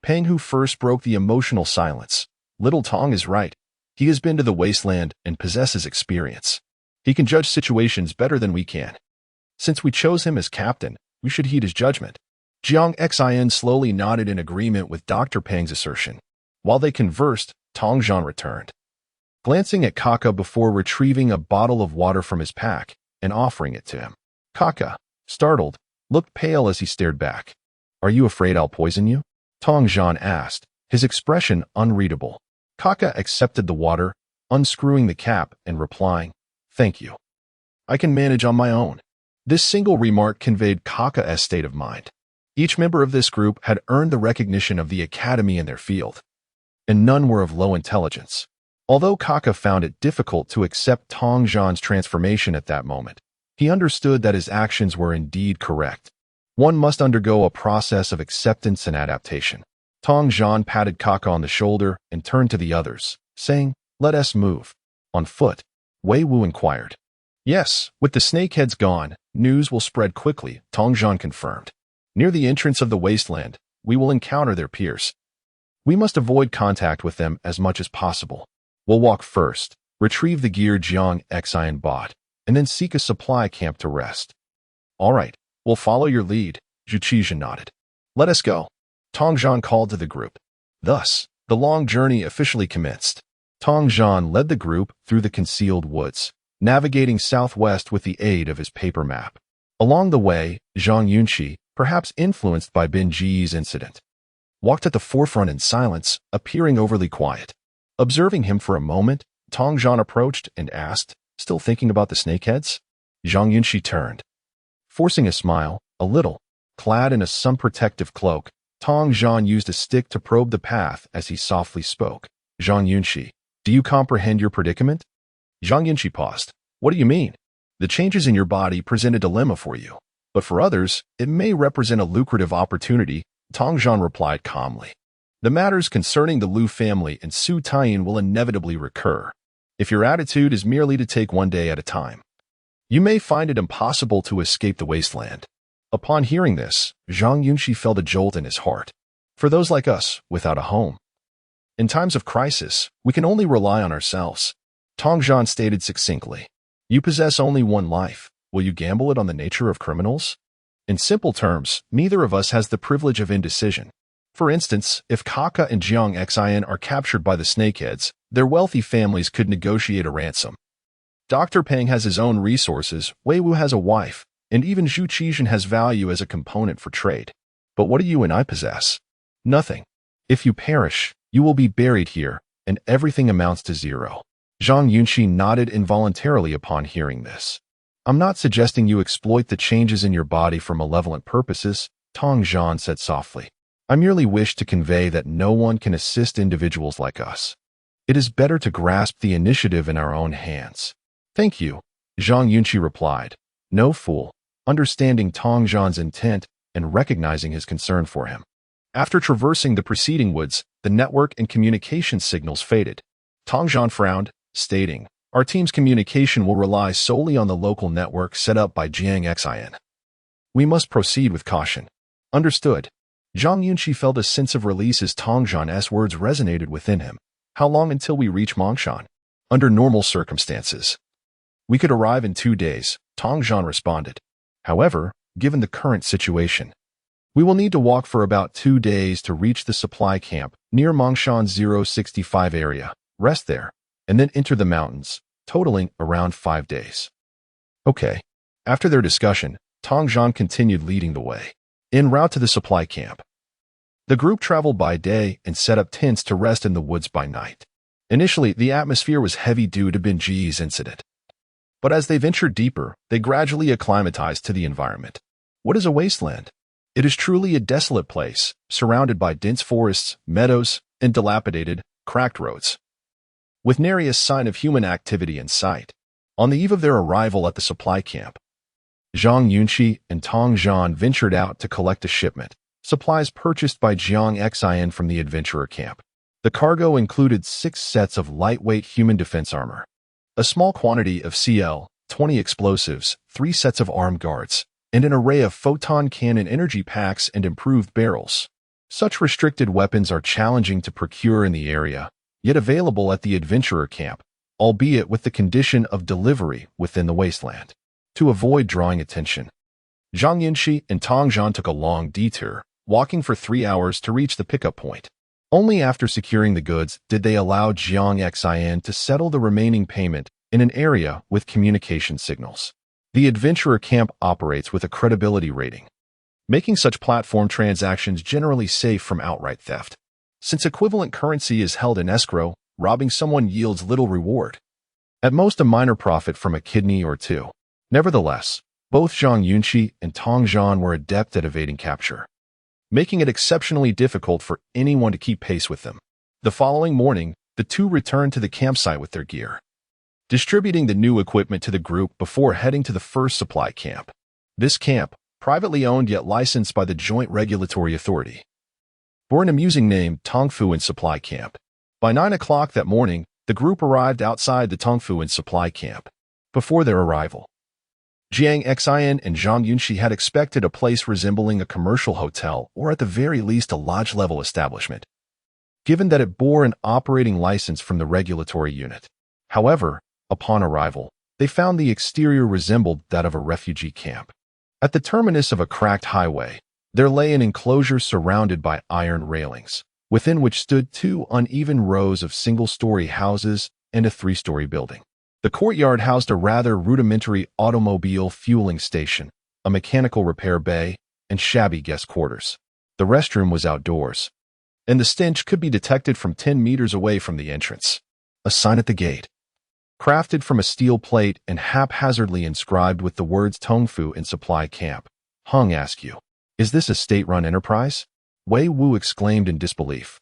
Peng who first broke the emotional silence. "Little Tong is right. He has been to the wasteland and possesses experience. He can judge situations better than we can. Since we chose him as captain, we should heed his judgment." Zhang Xin slowly nodded in agreement with Dr. Peng's assertion. While they conversed, Tong Zhan returned, glancing at Kaka before retrieving a bottle of water from his pack and offering it to him. Kaka, startled, looked pale as he stared back. "Are you afraid I'll poison you?" Tong Zhan asked, his expression unreadable. Kaka accepted the water, unscrewing the cap and replying, "Thank you. I can manage on my own." This single remark conveyed Kaka's state of mind. Each member of this group had earned the recognition of the academy in their field, and none were of low intelligence. Although Kaka found it difficult to accept Tong Zhan's transformation at that moment, he understood that his actions were indeed correct. One must undergo a process of acceptance and adaptation. Tong Zhan patted Kaka on the shoulder and turned to the others, saying, "Let us move." "On foot?" Wei Wu inquired. "Yes, with the snakeheads gone, news will spread quickly," Tong Zhan confirmed. "Near the entrance of the wasteland, we will encounter their peers. We must avoid contact with them as much as possible. We'll walk first, retrieve the gear Zhang Xin bought, and then seek a supply camp to rest." "All right, we'll follow your lead," Zhu Qixin nodded. "Let us go," Tong Zhan called to the group. Thus, the long journey officially commenced. Tong Zhan led the group through the concealed woods, navigating southwest with the aid of his paper map. Along the way, Zhang Yunxi, perhaps influenced by Ben Ji's incident, walked at the forefront in silence, appearing overly quiet. Observing him for a moment, Tong Zhan approached and asked, "Still thinking about the snakeheads?" Zhang Yunxi turned. Forcing a smile, a little, clad in a sun-protective cloak, Tong Zhan used a stick to probe the path as he softly spoke. "Zhang Yunxi, do you comprehend your predicament?" Zhang Yunxi paused. "What do you mean?" "The changes in your body present a dilemma for you, but for others, it may represent a lucrative opportunity," Tong Zhan replied calmly. "The matters concerning the Liu family and Su Taiyin will inevitably recur. If your attitude is merely to take one day at a time, you may find it impossible to escape the wasteland." Upon hearing this, Zhang Yunxi felt a jolt in his heart. For those like us, without a home, in times of crisis, we can only rely on ourselves. Tong Zhan stated succinctly, "You possess only one life. Will you gamble it on the nature of criminals?" In simple terms, neither of us has the privilege of indecision. For instance, if Kaka and Jiang Xian are captured by the snakeheads, their wealthy families could negotiate a ransom. Dr. Peng has his own resources, Wei Wu has a wife, and even Zhu Qizhen has value as a component for trade. But what do you and I possess? Nothing. If you perish, you will be buried here, and everything amounts to zero. Zhang Yunxi nodded involuntarily upon hearing this. "I'm not suggesting you exploit the changes in your body for malevolent purposes," Tong Zhan said softly. "I merely wish to convey that no one can assist individuals like us. It is better to grasp the initiative in our own hands." "Thank you," Zhang Yunxi replied. No fool, understanding Tong Zhan's intent and recognizing his concern for him. After traversing the preceding woods, the network and communication signals faded. Tong Zhan frowned, stating, "Our team's communication will rely solely on the local network set up by Jiang Xian. We must proceed with caution." "Understood." Zhang Yunxi felt a sense of release as Tong Zhan's words resonated within him. "How long until we reach Mongshan?" "Under normal circumstances, we could arrive in 2 days," Tong Zhan responded. "However, given the current situation, we will need to walk for about 2 days to reach the supply camp near Mongshan 065 area, rest there, and then enter the mountains, totaling around 5 days. "Okay." After their discussion, Tong Zhan continued leading the way. En route to the supply camp, the group traveled by day and set up tents to rest in the woods by night. Initially, the atmosphere was heavy due to Bin Ji's incident. But as they ventured deeper, they gradually acclimatized to the environment. What is a wasteland? It is truly a desolate place, surrounded by dense forests, meadows, and dilapidated, cracked roads, with nary a sign of human activity in sight. On the eve of their arrival at the supply camp, Zhang Yunxi and Tong Zhan ventured out to collect a shipment, supplies purchased by Jiang Xian from the adventurer camp. The cargo included 6 sets of lightweight human defense armor, a small quantity of CL-20 explosives, 3 sets of armed guards, and an array of photon cannon energy packs and improved barrels. Such restricted weapons are challenging to procure in the area, yet available at the adventurer camp, albeit with the condition of delivery within the wasteland. To avoid drawing attention, Zhang Yunxi and Tong Zhan took a long detour, walking for 3 hours to reach the pickup point. Only after securing the goods did they allow Jiang Xian to settle the remaining payment in an area with communication signals. The adventurer camp operates with a credibility rating, making such platform transactions generally safe from outright theft. Since equivalent currency is held in escrow, robbing someone yields little reward. At most a minor profit from a kidney or 2. Nevertheless, both Zhang Yunxi and Tong Zhan were adept at evading capture, making it exceptionally difficult for anyone to keep pace with them. The following morning, the two returned to the campsite with their gear, distributing the new equipment to the group before heading to the first supply camp. This camp, privately owned yet licensed by the Joint Regulatory Authority, bore an amusing name, Tongfuan Supply Camp. By 9 o'clock that morning, the group arrived outside the Tongfuan Supply Camp. Before their arrival, Jiang Xian and Zhang Yunxi had expected a place resembling a commercial hotel or at the very least a lodge-level establishment, given that it bore an operating license from the regulatory unit. However, upon arrival, they found the exterior resembled that of a refugee camp. At the terminus of a cracked highway, there lay an enclosure surrounded by iron railings, within which stood 2 uneven rows of single-story houses and a 3-story building. The courtyard housed a rather rudimentary automobile fueling station, a mechanical repair bay, and shabby guest quarters. The restroom was outdoors, and the stench could be detected from 10 meters away from the entrance. A sign at the gate, crafted from a steel plate and haphazardly inscribed with the words Tongfu in supply camp, hung askew. Is this a state-run enterprise? Wei Wu exclaimed in disbelief.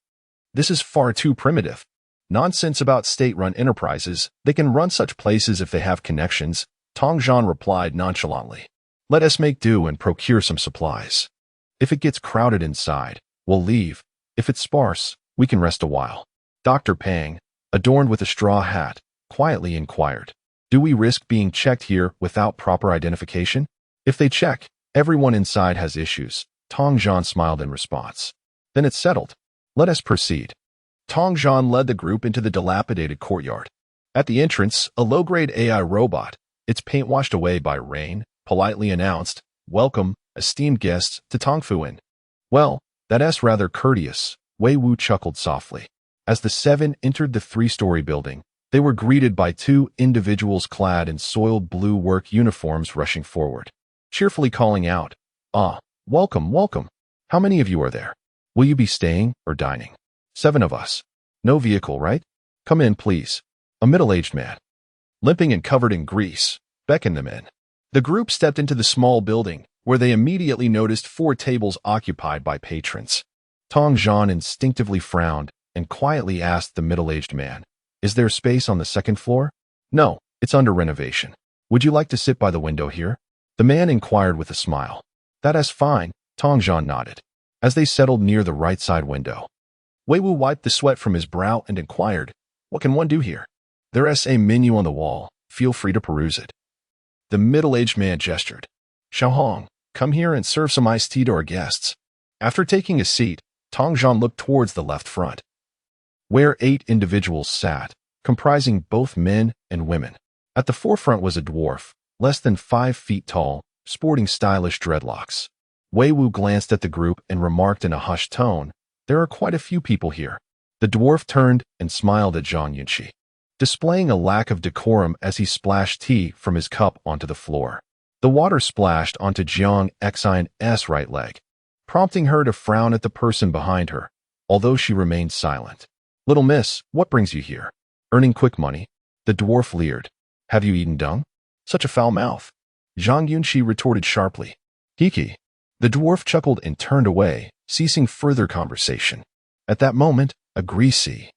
This is far too primitive. Nonsense about state-run enterprises. They can run such places if they have connections, Tong Zhan replied nonchalantly. Let us make do and procure some supplies. If it gets crowded inside, we'll leave. If it's sparse, we can rest a while. Dr. Pang, adorned with a straw hat, quietly inquired. Do we risk being checked here without proper identification? If they check, everyone inside has issues. Tong Zhan smiled in response. Then it's settled. Let us proceed. Tong Zhan led the group into the dilapidated courtyard. At the entrance, a low-grade AI robot, its paint washed away by rain, politely announced, Welcome, esteemed guests, to Tongfuin. Well, that's rather courteous, Wei Wu chuckled softly. As the seven entered the three-story building, they were greeted by two individuals clad in soiled blue work uniforms rushing forward, cheerfully calling out, welcome, welcome. How many of you are there? Will you be staying or dining? 7 of us. No vehicle, right? Come in, please. A middle-aged man, limping and covered in grease, beckoned them in. The group stepped into the small building, where they immediately noticed 4 tables occupied by patrons. Tong Zhan instinctively frowned and quietly asked the middle-aged man, Is there space on the second floor? No, it's under renovation. Would you like to sit by the window here? The man inquired with a smile. That's fine, Tong Zhan nodded. As they settled near the right side window, Wei Wu wiped the sweat from his brow and inquired, What can one do here? There's a menu on the wall. Feel free to peruse it. The middle-aged man gestured. Xiaohong, come here and serve some iced tea to our guests. After taking a seat, Tong Zhan looked towards the left front, where 8 individuals sat, comprising both men and women. At the forefront was a dwarf, less than 5 feet tall, sporting stylish dreadlocks. Wei Wu glanced at the group and remarked in a hushed tone, There are quite a few people here. The dwarf turned and smiled at Zhang Yunxi, displaying a lack of decorum as he splashed tea from his cup onto the floor. The water splashed onto Zhang Yunxi's right leg, prompting her to frown at the person behind her, although she remained silent. Little miss, what brings you here? Earning quick money? The dwarf leered. Have you eaten dung? Such a foul mouth. Zhang Yunxi retorted sharply. Hiki. The dwarf chuckled and turned away, ceasing further conversation. At that moment, a greasy,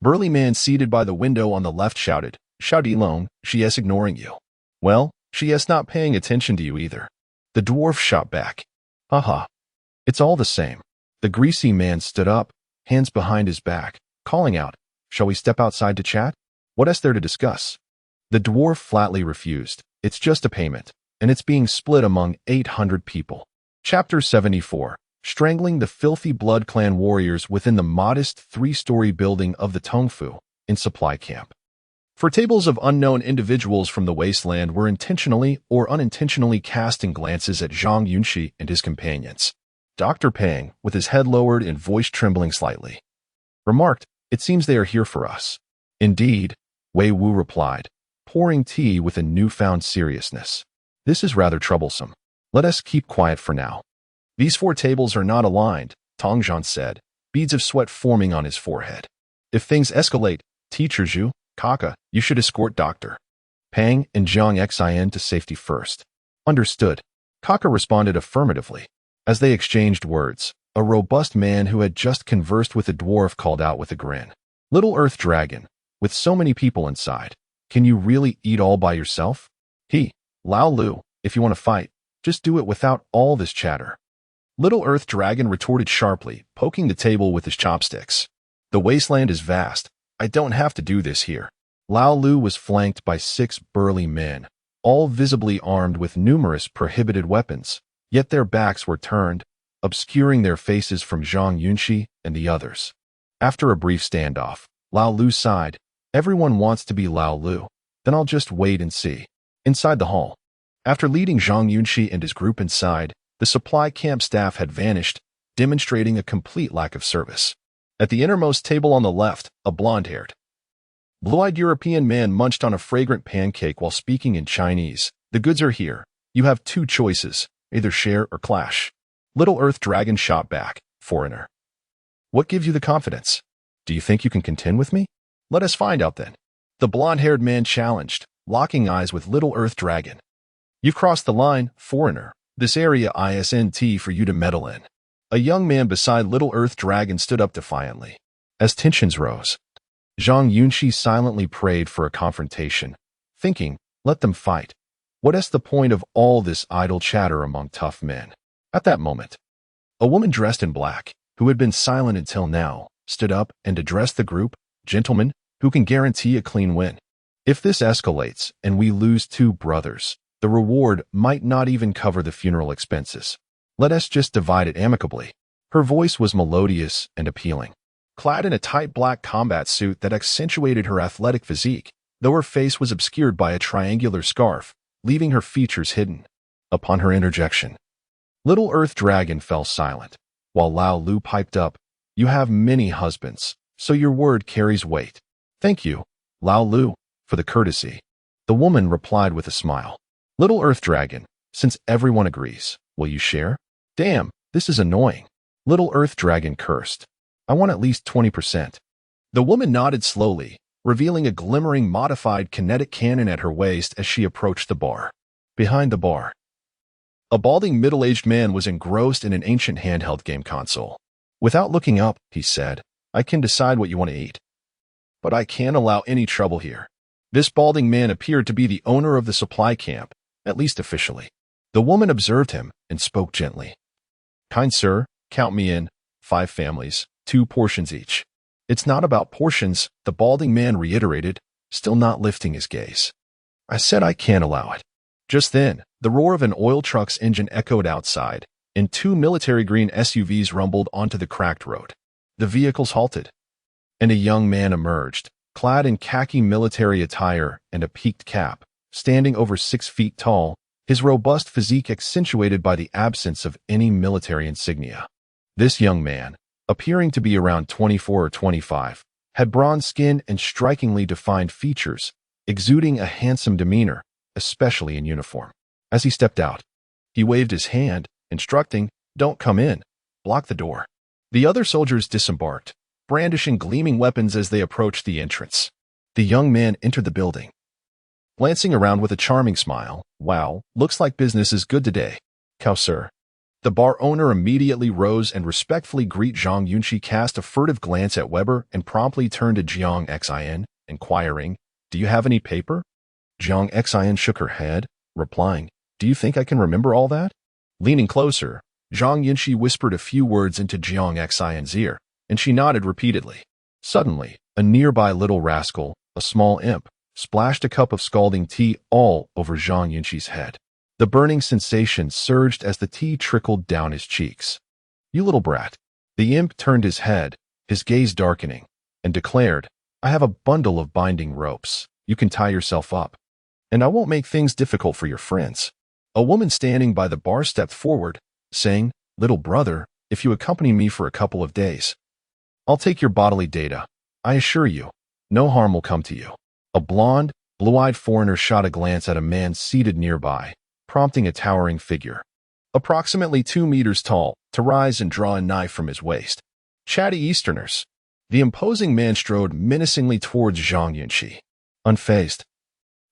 burly man seated by the window on the left shouted, Xiao Dilong, she is ignoring you. Well, she is not paying attention to you either. The dwarf shot back. Haha. It's all the same. The greasy man stood up, hands behind his back, calling out, Shall we step outside to chat? What is there to discuss? The dwarf flatly refused. It's just a payment, and it's being split among 800 people. Chapter 74. Strangling the filthy Blood Clan warriors within the modest 3-story building of the Tongfu in supply camp. For tables of unknown individuals from the wasteland were intentionally or unintentionally casting glances at Zhang Yunxi and his companions. Dr. Pang, with his head lowered and voice trembling slightly, remarked, It seems they are here for us. Indeed, Wei Wu replied, pouring tea with a newfound seriousness. This is rather troublesome. Let us keep quiet for now. These 4 tables are not aligned, Tong Zhan said, beads of sweat forming on his forehead. If things escalate, Teacher Zhu, Kaka, you should escort Dr. Pang and Zhang Xin to safety first. Understood. Kaka responded affirmatively. As they exchanged words, a robust man who had just conversed with the dwarf called out with a grin. Little Earth Dragon, with so many people inside, can you really eat all by yourself? Lao Lu, if you want to fight, just do it without all this chatter. Little Earth Dragon retorted sharply, poking the table with his chopsticks. The wasteland is vast. I don't have to do this here. Lao Lu was flanked by 6 burly men, all visibly armed with numerous prohibited weapons, yet their backs were turned, obscuring their faces from Zhang Yunxi and the others. After a brief standoff, Lao Lu sighed. Everyone wants to be Lao Lu. Then I'll just wait and see. Inside the hall, after leading Zhang Yunxi and his group inside, the supply camp staff had vanished, demonstrating a complete lack of service. At the innermost table on the left, a blonde-haired, blue-eyed European man munched on a fragrant pancake while speaking in Chinese. The goods are here. You have 2 choices, either share or clash. Little Earth Dragon shot back, foreigner. What gives you the confidence? Do you think you can contend with me? Let us find out then. The blonde-haired man challenged, locking eyes with Little Earth Dragon. You've crossed the line, foreigner. This area isn't for you to meddle in. A young man beside Little Earth Dragon stood up defiantly. As tensions rose, Zhang Yunxi silently prayed for a confrontation, thinking, let them fight. What's the point of all this idle chatter among tough men? At that moment, a woman dressed in black, who had been silent until now, stood up and addressed the group. Gentlemen, who can guarantee a clean win? If this escalates and we lose 2 brothers, the reward might not even cover the funeral expenses. Let us just divide it amicably. Her voice was melodious and appealing. Clad in a tight black combat suit that accentuated her athletic physique, though her face was obscured by a triangular scarf, leaving her features hidden. Upon her interjection, Little Earth Dragon fell silent, while Lao Lu piped up, You have many husbands, so your word carries weight. Thank you, Lao Lu, for the courtesy. The woman replied with a smile. Little Earth Dragon, since everyone agrees, will you share? Damn, this is annoying. Little Earth Dragon cursed. I want at least 20%. The woman nodded slowly, revealing a glimmering modified kinetic cannon at her waist as she approached the bar. Behind the bar, a balding middle-aged man was engrossed in an ancient handheld game console. Without looking up, he said, I can decide what you want to eat. But I can't allow any trouble here. This balding man appeared to be the owner of the supply camp, at least officially. The woman observed him and spoke gently. Kind sir, count me in. 5 families, 2 portions each. It's not about portions, the balding man reiterated, still not lifting his gaze. I said I can't allow it. Just then, the roar of an oil truck's engine echoed outside, and 2 military green SUVs rumbled onto the cracked road. The vehicles halted, and a young man emerged, clad in khaki military attire and a peaked cap, standing over 6 feet tall, his robust physique accentuated by the absence of any military insignia. This young man, appearing to be around 24 or 25, had bronze skin and strikingly defined features, exuding a handsome demeanor, especially in uniform. As he stepped out, he waved his hand, instructing, Don't come in, block the door. The other soldiers disembarked, brandishing gleaming weapons as they approached the entrance. The young man entered the building, glancing around with a charming smile. Wow, looks like business is good today. Cow sir. The bar owner immediately rose and respectfully greeted Zhang Yunxi, cast a furtive glance at Weber, and promptly turned to Zhang Xin, inquiring, Do you have any paper? Zhang Xin shook her head, replying, Do you think I can remember all that? Leaning closer, Zhang Yunxi whispered a few words into Zhang Xin's ear, and she nodded repeatedly. Suddenly, a nearby little rascal, a small imp, splashed a cup of scalding tea all over Zhang Yunxi's head. The burning sensation surged as the tea trickled down his cheeks. You little brat. The imp turned his head, his gaze darkening, and declared, I have a bundle of binding ropes. You can tie yourself up, and I won't make things difficult for your friends. A woman standing by the bar stepped forward, saying, Little brother, if you accompany me for a couple of days, I'll take your bodily data. I assure you, no harm will come to you. A blonde, blue-eyed foreigner shot a glance at a man seated nearby, prompting a towering figure, approximately 2 meters tall, to rise and draw a knife from his waist. Chatty Easterners. The imposing man strode menacingly towards Zhang Yunxi. Unfazed,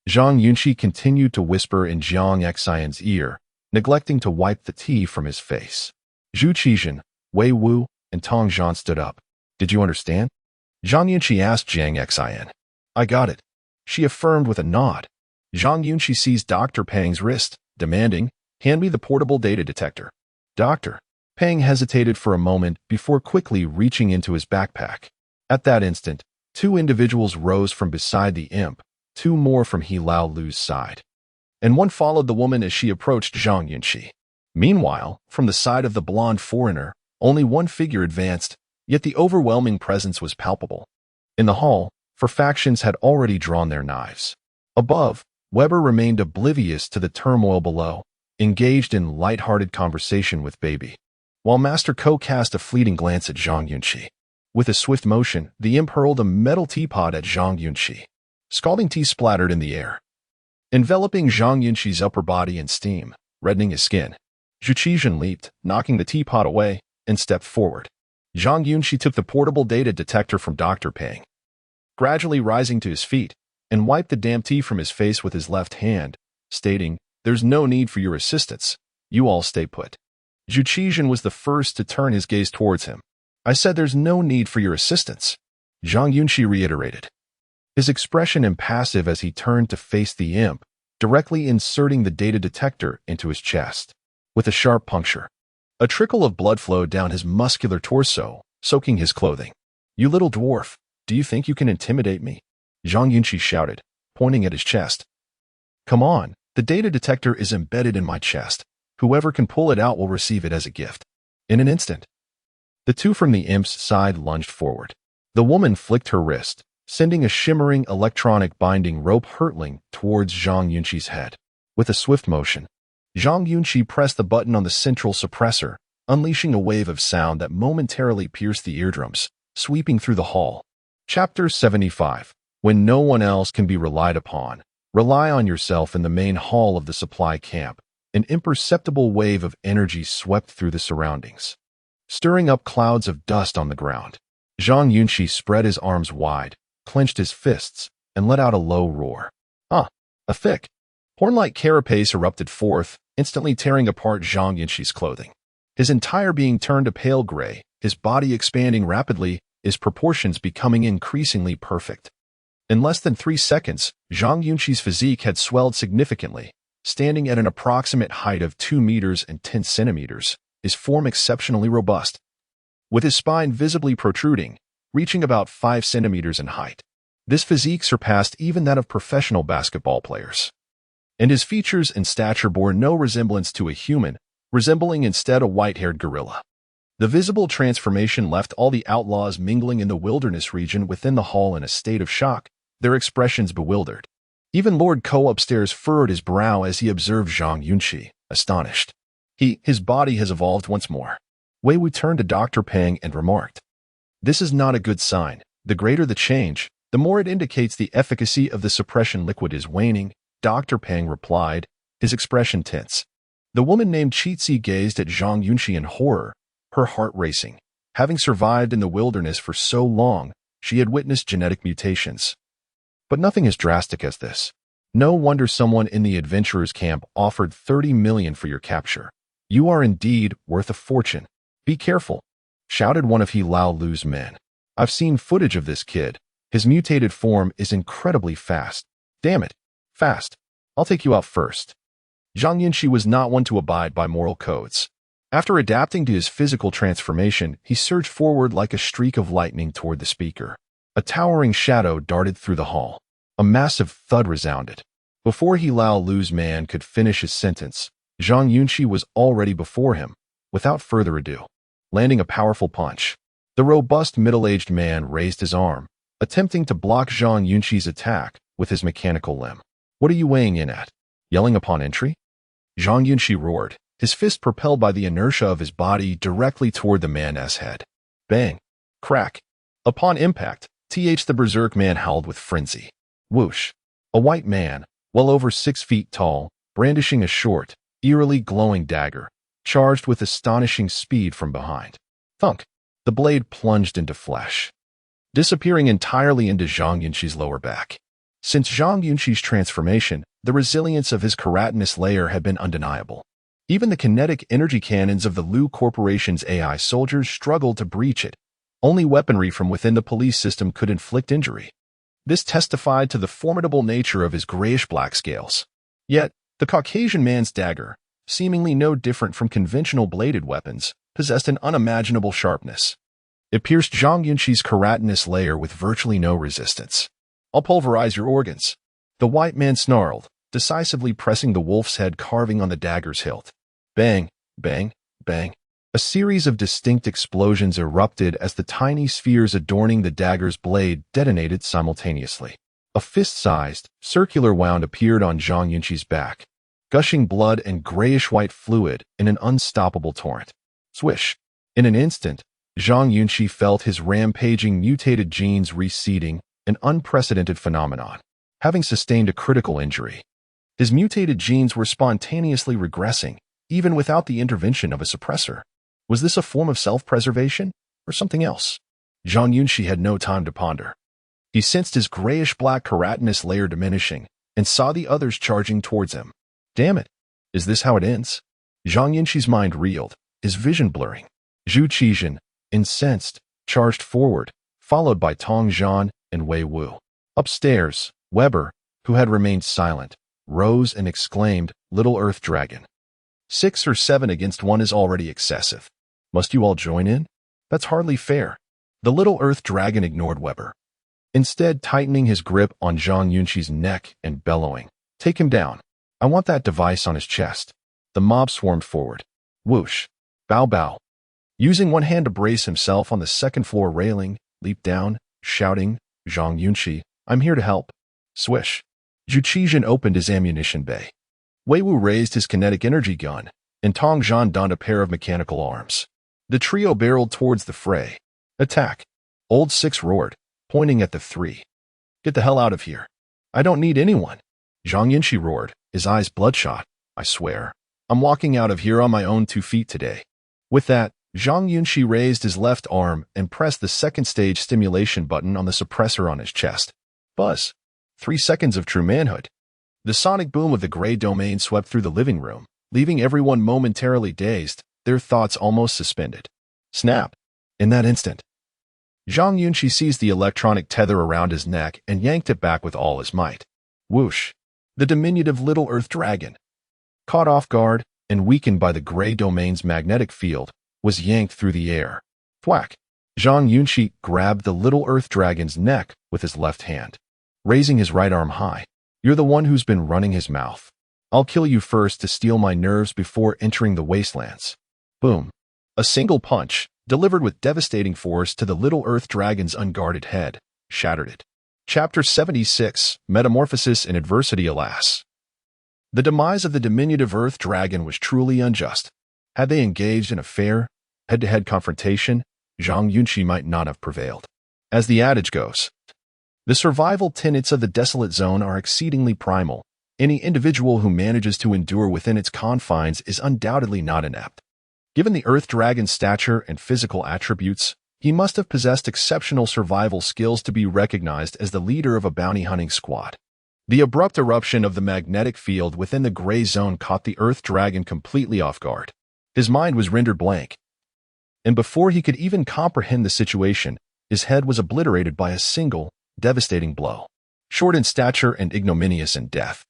Zhang Yunxi continued to whisper in Zhang Xin's ear, neglecting to wipe the tea from his face. Zhu Qizhen, Wei Wu, and Tong Zhan stood up. Did you understand? Zhang Yunxi asked Zhang Xin. I got it, she affirmed with a nod. Zhang Yunxi seized Dr. Pang's wrist, demanding, Hand me the portable data detector. Dr. Pang hesitated for a moment before quickly reaching into his backpack. At that instant, 2 individuals rose from beside the imp, 2 more from He Lao Lu's side, and 1 followed the woman as she approached Zhang Yunxi. Meanwhile, from the side of the blonde foreigner, only 1 figure advanced, yet the overwhelming presence was palpable. In the hall, 4 factions had already drawn their knives. Above, Weber remained oblivious to the turmoil below, engaged in light-hearted conversation with Baby, while Master Ko cast a fleeting glance at Zhang Yunxi. With a swift motion, the imp hurled a metal teapot at Zhang Yunxi. Scalding tea splattered in the air, enveloping Zhang Yunxi's upper body in steam, reddening his skin. Zhu Qizhen leaped, knocking the teapot away, and stepped forward. Zhang Yunxi took the portable data detector from Dr. Peng, gradually rising to his feet, and wiped the damp tea from his face with his left hand, stating, "There's no need for your assistance. You all stay put." Zhu Qizhen was the first to turn his gaze towards him. "I said there's no need for your assistance," Zhang Yunxi reiterated, his expression impassive as he turned to face the imp, directly inserting the data detector into his chest. With a sharp puncture, a trickle of blood flowed down his muscular torso, soaking his clothing. "You little dwarf, do you think you can intimidate me?" Zhang Yunxi shouted, pointing at his chest. "Come on, the data detector is embedded in my chest. Whoever can pull it out will receive it as a gift." In an instant, the two from the imp's side lunged forward. The woman flicked her wrist, sending a shimmering electronic binding rope hurtling towards Zhang Yunxi's head. With a swift motion, Zhang Yunxi pressed the button on the central suppressor, unleashing a wave of sound that momentarily pierced the eardrums, sweeping through the hall. Chapter 75. When no one else can be relied upon, rely on yourself. In the main hall of the supply camp, an imperceptible wave of energy swept through the surroundings, stirring up clouds of dust on the ground. Zhang Yunxi spread his arms wide, clenched his fists, and let out a low roar. A thick, horn-like carapace erupted forth, instantly tearing apart Zhang Yunxi's clothing. His entire being turned a pale gray, his body expanding rapidly, his proportions becoming increasingly perfect. In less than 3 seconds, Zhang Yunxi's physique had swelled significantly, standing at an approximate height of 2 meters and 10 centimeters, his form exceptionally robust, with his spine visibly protruding, reaching about 5 centimeters in height. This physique surpassed even that of professional basketball players, and his features and stature bore no resemblance to a human, resembling instead a white-haired gorilla. The visible transformation left all the outlaws mingling in the wilderness region within the hall in a state of shock, their expressions bewildered. Even Lord Ko upstairs furrowed his brow as he observed Zhang Yunxi, astonished. His body has evolved once more. Wei Wu turned to Dr. Peng and remarked, "This is not a good sign. The greater the change, the more it indicates the efficacy of the suppression liquid is waning." Dr. Peng replied, his expression tense. The woman named Qitzi gazed at Zhang Yunxi in horror, her heart racing. Having survived in the wilderness for so long, she had witnessed genetic mutations. But nothing as drastic as this. No wonder someone in the adventurers' camp offered 30 million for your capture. You are indeed worth a fortune. "Be careful," shouted one of He Lao Lu's men. "I've seen footage of this kid. His mutated form is incredibly fast. Damn it, fast. I'll take you out first." Zhang Yunxi was not one to abide by moral codes. After adapting to his physical transformation, he surged forward like a streak of lightning toward the speaker. A towering shadow darted through the hall. A massive thud resounded. Before He Lao Lu's man could finish his sentence, Zhang Yunxi was already before him, without further ado, landing a powerful punch. The robust middle-aged man raised his arm, attempting to block Zhang Yunxi's attack with his mechanical limb. "What are you weighing in at? Yelling upon entry?" Zhang Yunxi roared, his fist propelled by the inertia of his body directly toward the man's head. Bang! Crack! Upon impact, the berserk man howled with frenzy. Whoosh! A white man, well over 6 feet tall, brandishing a short, eerily glowing dagger, charged with astonishing speed from behind. Thunk! The blade plunged into flesh, disappearing entirely into Zhang Yunxi's lower back. Since Zhang Yunxi's transformation, the resilience of his keratinous layer had been undeniable. Even the kinetic energy cannons of the Lu Corporation's AI soldiers struggled to breach it. Only weaponry from within the police system could inflict injury. This testified to the formidable nature of his grayish-black scales. Yet, the Caucasian man's dagger, seemingly no different from conventional bladed weapons, possessed an unimaginable sharpness. It pierced Zhang Yunxi's keratinous layer with virtually no resistance. "I'll pulverize your organs," the white man snarled, decisively pressing the wolf's head carving on the dagger's hilt. Bang, bang, bang. A series of distinct explosions erupted as the tiny spheres adorning the dagger's blade detonated simultaneously. A fist-sized, circular wound appeared on Zhang Yunxi's back, gushing blood and grayish-white fluid in an unstoppable torrent. Swish! In an instant, Zhang Yunxi felt his rampaging mutated genes reseeding, an unprecedented phenomenon. Having sustained a critical injury, his mutated genes were spontaneously regressing, even without the intervention of a suppressor. Was this a form of self-preservation? or something else? Zhang Yunxi had no time to ponder. He sensed his grayish-black keratinous layer diminishing and saw the others charging towards him. Damn it! Is this how it ends? Zhang Yunxi's mind reeled, his vision blurring. Zhu Qizhen, incensed, charged forward, followed by Tong Zhan and Wei Wu. Upstairs, Weber, who had remained silent, rose and exclaimed, "Little Earth Dragon. 6 or 7 against 1 is already excessive. Must you all join in? That's hardly fair." The Little Earth Dragon ignored Weber, instead tightening his grip on Zhang Yunxi's neck and bellowing, "Take him down. I want that device on his chest." The mob swarmed forward. Whoosh. Bow bow. Using one hand to brace himself on the second-floor railing, leaped down, shouting, "Zhang Yunxi, I'm here to help." Swish. Zhu Qizhen opened his ammunition bay. Wei Wu raised his kinetic energy gun, and Tong Zhan donned a pair of mechanical arms. The trio barreled towards the fray. "Attack!" Old Six roared, pointing at the 3. "Get the hell out of here. I don't need anyone." Zhang Yunxi roared, his eyes bloodshot. "I swear, I'm walking out of here on my own 2 feet today." With that, Zhang Yunxi raised his left arm and pressed the second-stage stimulation button on the suppressor on his chest. Buzz. 3 seconds of true manhood. The sonic boom of the gray domain swept through the living room, leaving everyone momentarily dazed, their thoughts almost suspended. Snap. In that instant, Zhang Yunxi seized the electronic tether around his neck and yanked it back with all his might. Whoosh. The diminutive Little Earth Dragon, caught off guard and weakened by the gray domain's magnetic field, was yanked through the air. Thwack. Zhang Yunxi grabbed the Little Earth Dragon's neck with his left hand, raising his right arm high. "You're the one who's been running his mouth. I'll kill you first to steal my nerves before entering the wastelands." Boom. A single punch, delivered with devastating force to the Little Earth Dragon's unguarded head, shattered it. Chapter 76, Metamorphosis in Adversity. Alas, the demise of the diminutive Earth Dragon was truly unjust. Had they engaged in a fair, head-to-head confrontation, Zhang Yunxi might not have prevailed. As the adage goes, the survival tenets of the desolate zone are exceedingly primal. Any individual who manages to endure within its confines is undoubtedly not inept. Given the Earth Dragon's stature and physical attributes, he must have possessed exceptional survival skills to be recognized as the leader of a bounty hunting squad. The abrupt eruption of the magnetic field within the gray zone caught the Earth Dragon completely off guard. His mind was rendered blank, and before he could even comprehend the situation, his head was obliterated by a single, devastating blow. Short in stature and ignominious in death,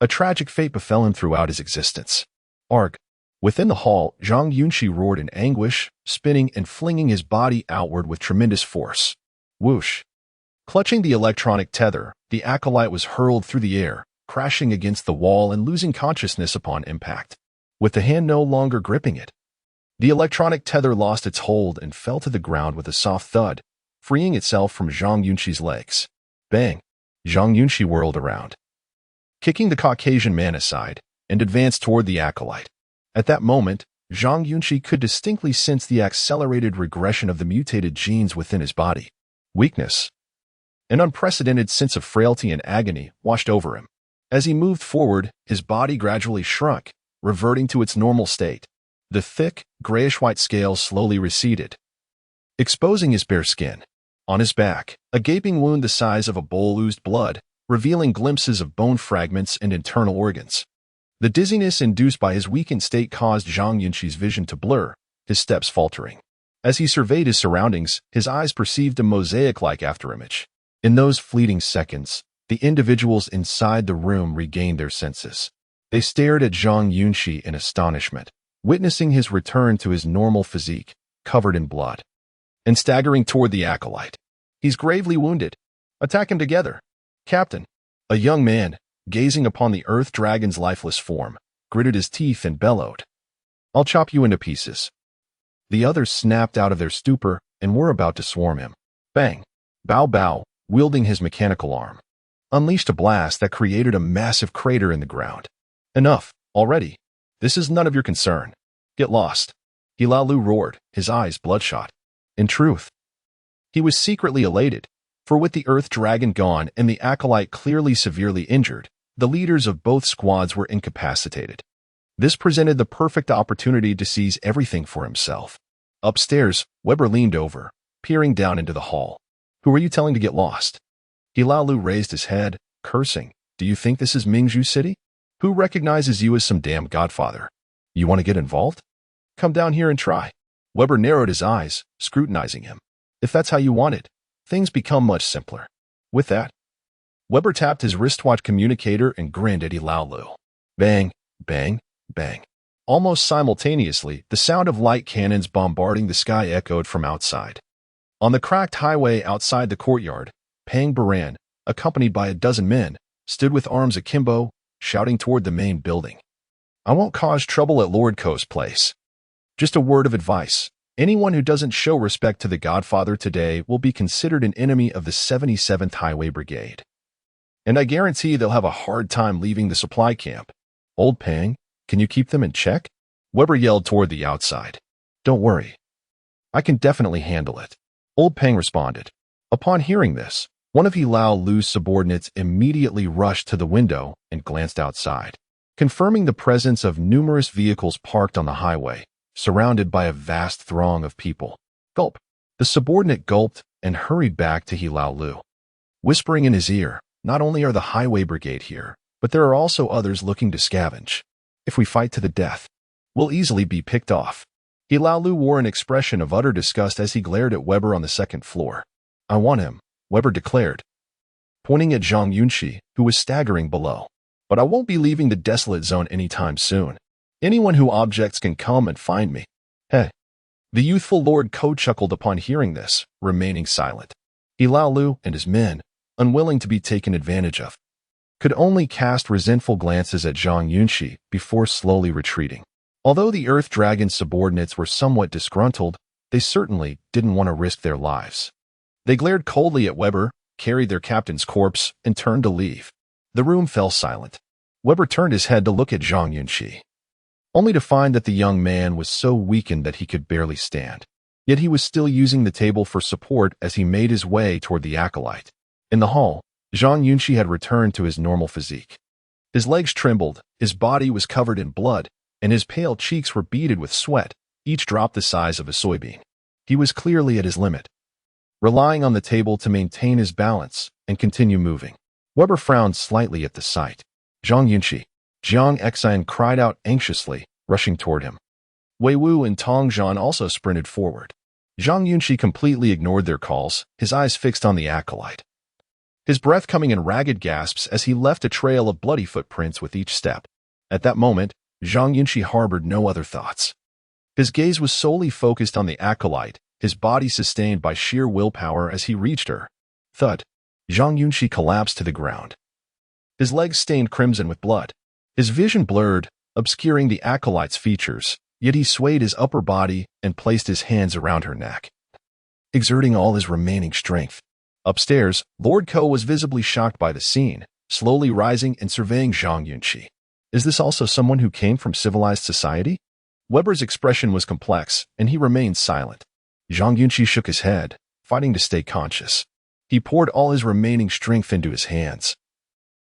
a tragic fate befell him throughout his existence. Arg. Within the hall, Zhang Yunxi roared in anguish, spinning and flinging his body outward with tremendous force. Whoosh. Clutching the electronic tether, the acolyte was hurled through the air, crashing against the wall and losing consciousness upon impact. With the hand no longer gripping it, the electronic tether lost its hold and fell to the ground with a soft thud, freeing itself from Zhang Yunxi's legs. Bang! Zhang Yunxi whirled around, kicking the Caucasian man aside, and advanced toward the acolyte. At that moment, Zhang Yunxi could distinctly sense the accelerated regression of the mutated genes within his body. Weakness. An unprecedented sense of frailty and agony washed over him. As he moved forward, his body gradually shrunk, reverting to its normal state. The thick, grayish-white scales slowly receded, exposing his bare skin. On his back, a gaping wound the size of a bowl oozed blood, revealing glimpses of bone fragments and internal organs. The dizziness induced by his weakened state caused Zhang Yunxi's vision to blur, his steps faltering. As he surveyed his surroundings, his eyes perceived a mosaic-like afterimage. In those fleeting seconds, the individuals inside the room regained their senses. They stared at Zhang Yunxi in astonishment, witnessing his return to his normal physique, covered in blood, and staggering toward the acolyte. "He's gravely wounded. Attack him together." "Captain." A young man, gazing upon the Earth Dragon's lifeless form, gritted his teeth and bellowed, "I'll chop you into pieces." The others snapped out of their stupor and were about to swarm him. Bang! Bao Bao, wielding his mechanical arm, unleashed a blast that created a massive crater in the ground. "Enough, already. This is none of your concern. Get lost." Hilalu roared, his eyes bloodshot. In truth, he was secretly elated, for with the Earth Dragon gone and the acolyte clearly severely injured, the leaders of both squads were incapacitated. This presented the perfect opportunity to seize everything for himself. Upstairs, Weber leaned over, peering down into the hall. Who are you telling to get lost? Hilalu raised his head, cursing. Do you think this is Mingzhu City? Who recognizes you as some damn godfather? You want to get involved? Come down here and try. Weber narrowed his eyes, scrutinizing him. If that's how you want it, things become much simpler. With that, Weber tapped his wristwatch communicator and grinned at Hilalu. Bang, bang, bang. Almost simultaneously, the sound of light cannons bombarding the sky echoed from outside. On the cracked highway outside the courtyard, Pang Baran, accompanied by a dozen men, stood with arms akimbo, shouting toward the main building. I won't cause trouble at Lord Ko's place. Just a word of advice. Anyone who doesn't show respect to the Godfather today will be considered an enemy of the 77th Highway Brigade. And I guarantee they'll have a hard time leaving the supply camp. Old Pang, can you keep them in check? Weber yelled toward the outside. Don't worry. I can definitely handle it. Old Pang responded. Upon hearing this, one of Hilalu's subordinates immediately rushed to the window and glanced outside, confirming the presence of numerous vehicles parked on the highway, surrounded by a vast throng of people. Gulp. The subordinate gulped and hurried back to Hilalu, whispering in his ear, not only are the highway brigade here, but there are also others looking to scavenge. If we fight to the death, we'll easily be picked off. Hilalu wore an expression of utter disgust as he glared at Weber on the second floor. I want him, Weber declared, pointing at Zhang Yunxi, who was staggering below. But I won't be leaving the desolate zone anytime soon. Anyone who objects can come and find me. Hey. The youthful Lord Ko chuckled upon hearing this, remaining silent. Hilalu and his men, unwilling to be taken advantage of, could only cast resentful glances at Zhang Yunxi before slowly retreating. Although the Earth Dragon's subordinates were somewhat disgruntled, they certainly didn't want to risk their lives. They glared coldly at Weber, carried their captain's corpse, and turned to leave. The room fell silent. Weber turned his head to look at Zhang Yunxi, only to find that the young man was so weakened that he could barely stand. Yet he was still using the table for support as he made his way toward the acolyte. In the hall, Zhang Yunxi had returned to his normal physique. His legs trembled, his body was covered in blood, and his pale cheeks were beaded with sweat, each drop the size of a soybean. He was clearly at his limit, relying on the table to maintain his balance and continue moving. Weber frowned slightly at the sight. Zhang Yunxi, Jiang Xian cried out anxiously, rushing toward him. Wei Wu and Tong Zhan also sprinted forward. Zhang Yunxi completely ignored their calls, his eyes fixed on the acolyte, his breath coming in ragged gasps as he left a trail of bloody footprints with each step. At that moment, Zhang Yunxi harbored no other thoughts. His gaze was solely focused on the acolyte, his body sustained by sheer willpower as he reached her. Thud. Zhang Yunxi collapsed to the ground, his legs stained crimson with blood. His vision blurred, obscuring the acolyte's features, yet he swayed his upper body and placed his hands around her neck, exerting all his remaining strength. Upstairs, Lord Ko was visibly shocked by the scene, slowly rising and surveying Zhang Yunxi. Is this also someone who came from civilized society? Weber's expression was complex, and he remained silent. Zhang Yunxi shook his head, fighting to stay conscious. He poured all his remaining strength into his hands,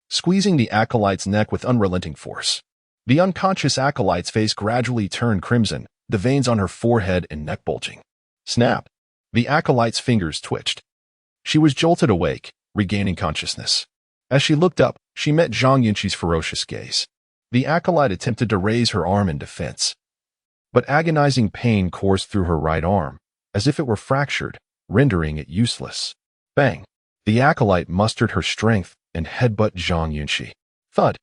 squeezing the acolyte's neck with unrelenting force. The unconscious acolyte's face gradually turned crimson, the veins on her forehead and neck bulging. Snap! The acolyte's fingers twitched. She was jolted awake, regaining consciousness. As she looked up, she met Zhang Yunxi's ferocious gaze. The acolyte attempted to raise her arm in defense, but agonizing pain coursed through her right arm, as if it were fractured, rendering it useless. Bang! The acolyte mustered her strength and headbutt Zhang Yunxi. Thud!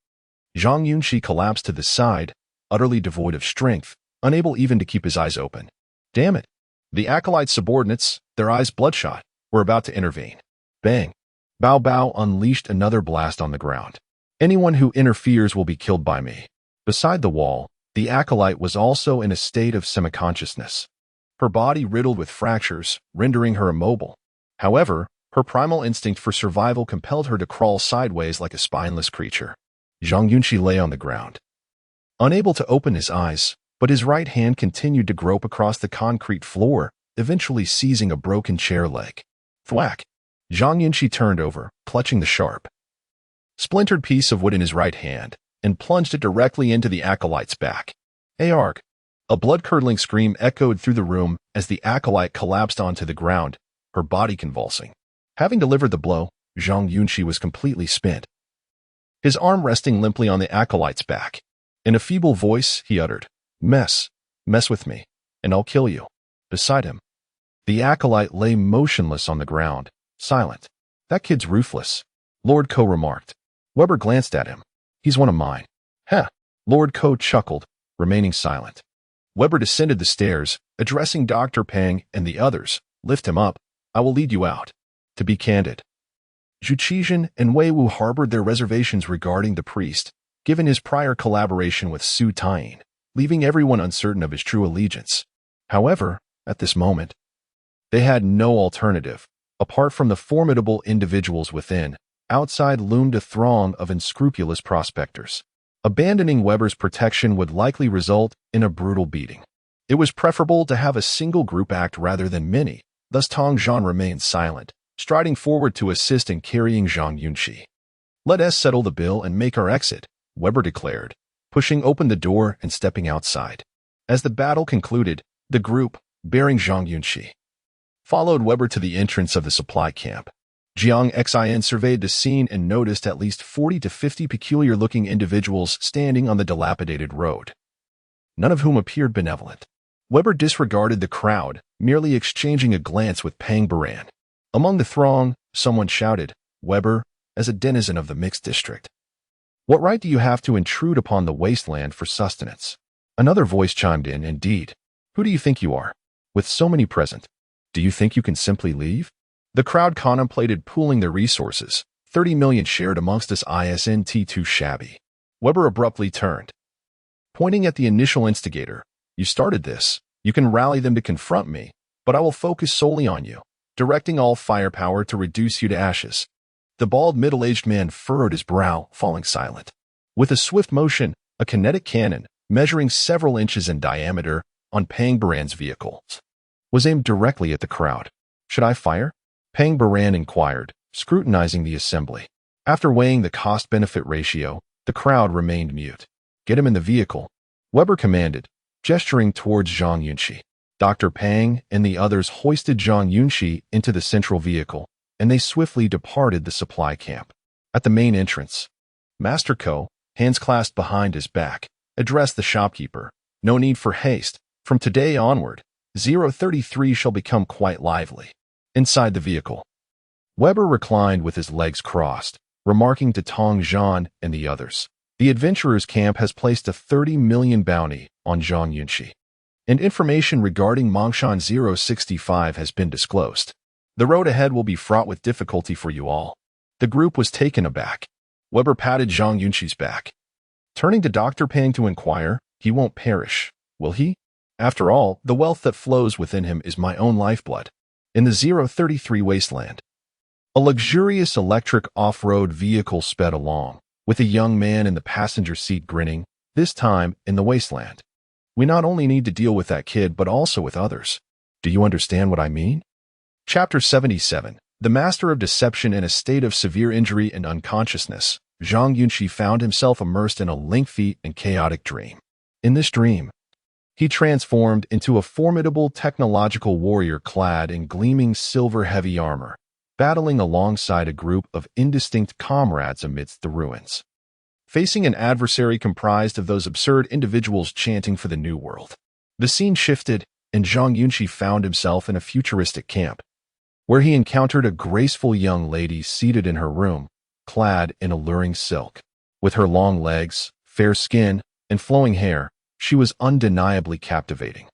Zhang Yunxi collapsed to the side, utterly devoid of strength, unable even to keep his eyes open. Damn it! The acolyte's subordinates, their eyes bloodshot, were about to intervene. Bang! Bao Bao unleashed another blast on the ground. Anyone who interferes will be killed by me. Beside the wall, the acolyte was also in a state of semi-consciousness, her body riddled with fractures, rendering her immobile. However, her primal instinct for survival compelled her to crawl sideways like a spineless creature. Zhang Yunxi lay on the ground, unable to open his eyes, but his right hand continued to grope across the concrete floor, eventually seizing a broken chair leg. Thwack! Zhang Yunxi turned over, clutching the sharp, splintered piece of wood in his right hand, and plunged it directly into the acolyte's back. Arg! A blood-curdling scream echoed through the room as the acolyte collapsed onto the ground, her body convulsing. Having delivered the blow, Zhang Yunxi was completely spent, his arm resting limply on the acolyte's back. In a feeble voice, he uttered, Mess with me, and I'll kill you." Beside him, the acolyte lay motionless on the ground, silent. "That kid's ruthless," Lord Ko remarked. Weber glanced at him. "He's one of mine." "Heh," Lord Ko chuckled, remaining silent. Weber descended the stairs, addressing Dr. Pang and the others. "Lift him up. I will lead you out." To be candid, Zhu Qizhen and Wei Wu harbored their reservations regarding the priest, given his prior collaboration with Su Taiyin, leaving everyone uncertain of his true allegiance. However, at this moment, they had no alternative. Apart from the formidable individuals within, outside loomed a throng of unscrupulous prospectors. Abandoning Weber's protection would likely result in a brutal beating. It was preferable to have a single group act rather than many, thus Tong Zhan remained silent, striding forward to assist in carrying Zhang Yunxi. "Let us settle the bill and make our exit," Weber declared, pushing open the door and stepping outside. As the battle concluded, the group, bearing Zhang Yunxi, followed Weber to the entrance of the supply camp. Jiang Xin surveyed the scene and noticed at least 40 to 50 peculiar-looking individuals standing on the dilapidated road, none of whom appeared benevolent. Weber disregarded the crowd, merely exchanging a glance with Pang Baran. Among the throng, someone shouted, "Weber, as a denizen of the mixed district, what right do you have to intrude upon the wasteland for sustenance?" Another voice chimed in, "Indeed. Who do you think you are? With so many present, do you think you can simply leave?" The crowd contemplated pooling their resources. 30 million shared amongst us isn't too shabby. Weber abruptly turned, pointing at the initial instigator. "You started this. You can rally them to confront me, but I will focus solely on you, directing all firepower to reduce you to ashes." The bald middle-aged man furrowed his brow, falling silent. With a swift motion, a kinetic cannon, measuring several inches in diameter, on Pang Baran's vehicle, was aimed directly at the crowd. "Should I fire?" Pang Baran inquired, scrutinizing the assembly. After weighing the cost-benefit ratio, the crowd remained mute. "Get him in the vehicle," Weber commanded, gesturing towards Zhang Yunxi. Dr. Pang and the others hoisted Zhang Yunxi into the central vehicle, and they swiftly departed the supply camp. At the main entrance, Master Ko, hands clasped behind his back, addressed the shopkeeper. "No need for haste. From today onward, 033 shall become quite lively." Inside the vehicle, Weber reclined with his legs crossed, remarking to Tong Zhan and the others, "The adventurers' camp has placed a 30 million bounty on Zhang Yunxi, and information regarding Mongshan 065 has been disclosed. The road ahead will be fraught with difficulty for you all." The group was taken aback. Weber patted Zhang Yunxi's back, turning to Dr. Pang to inquire, "He won't perish, will he? After all, the wealth that flows within him is my own lifeblood." In the 033 wasteland, a luxurious electric off-road vehicle sped along, with a young man in the passenger seat grinning, this time in the wasteland. "We not only need to deal with that kid, but also with others. Do you understand what I mean?" Chapter 77. The Master of Deception. In a state of severe injury and unconsciousness, Zhang Yunxi found himself immersed in a lengthy and chaotic dream. In this dream, he transformed into a formidable technological warrior clad in gleaming silver heavy armor, battling alongside a group of indistinct comrades amidst the ruins, facing an adversary comprised of those absurd individuals chanting for the New World. The scene shifted, and Zhang Yunxi found himself in a futuristic camp, where he encountered a graceful young lady seated in her room, clad in alluring silk. With her long legs, fair skin, and flowing hair, she was undeniably captivating.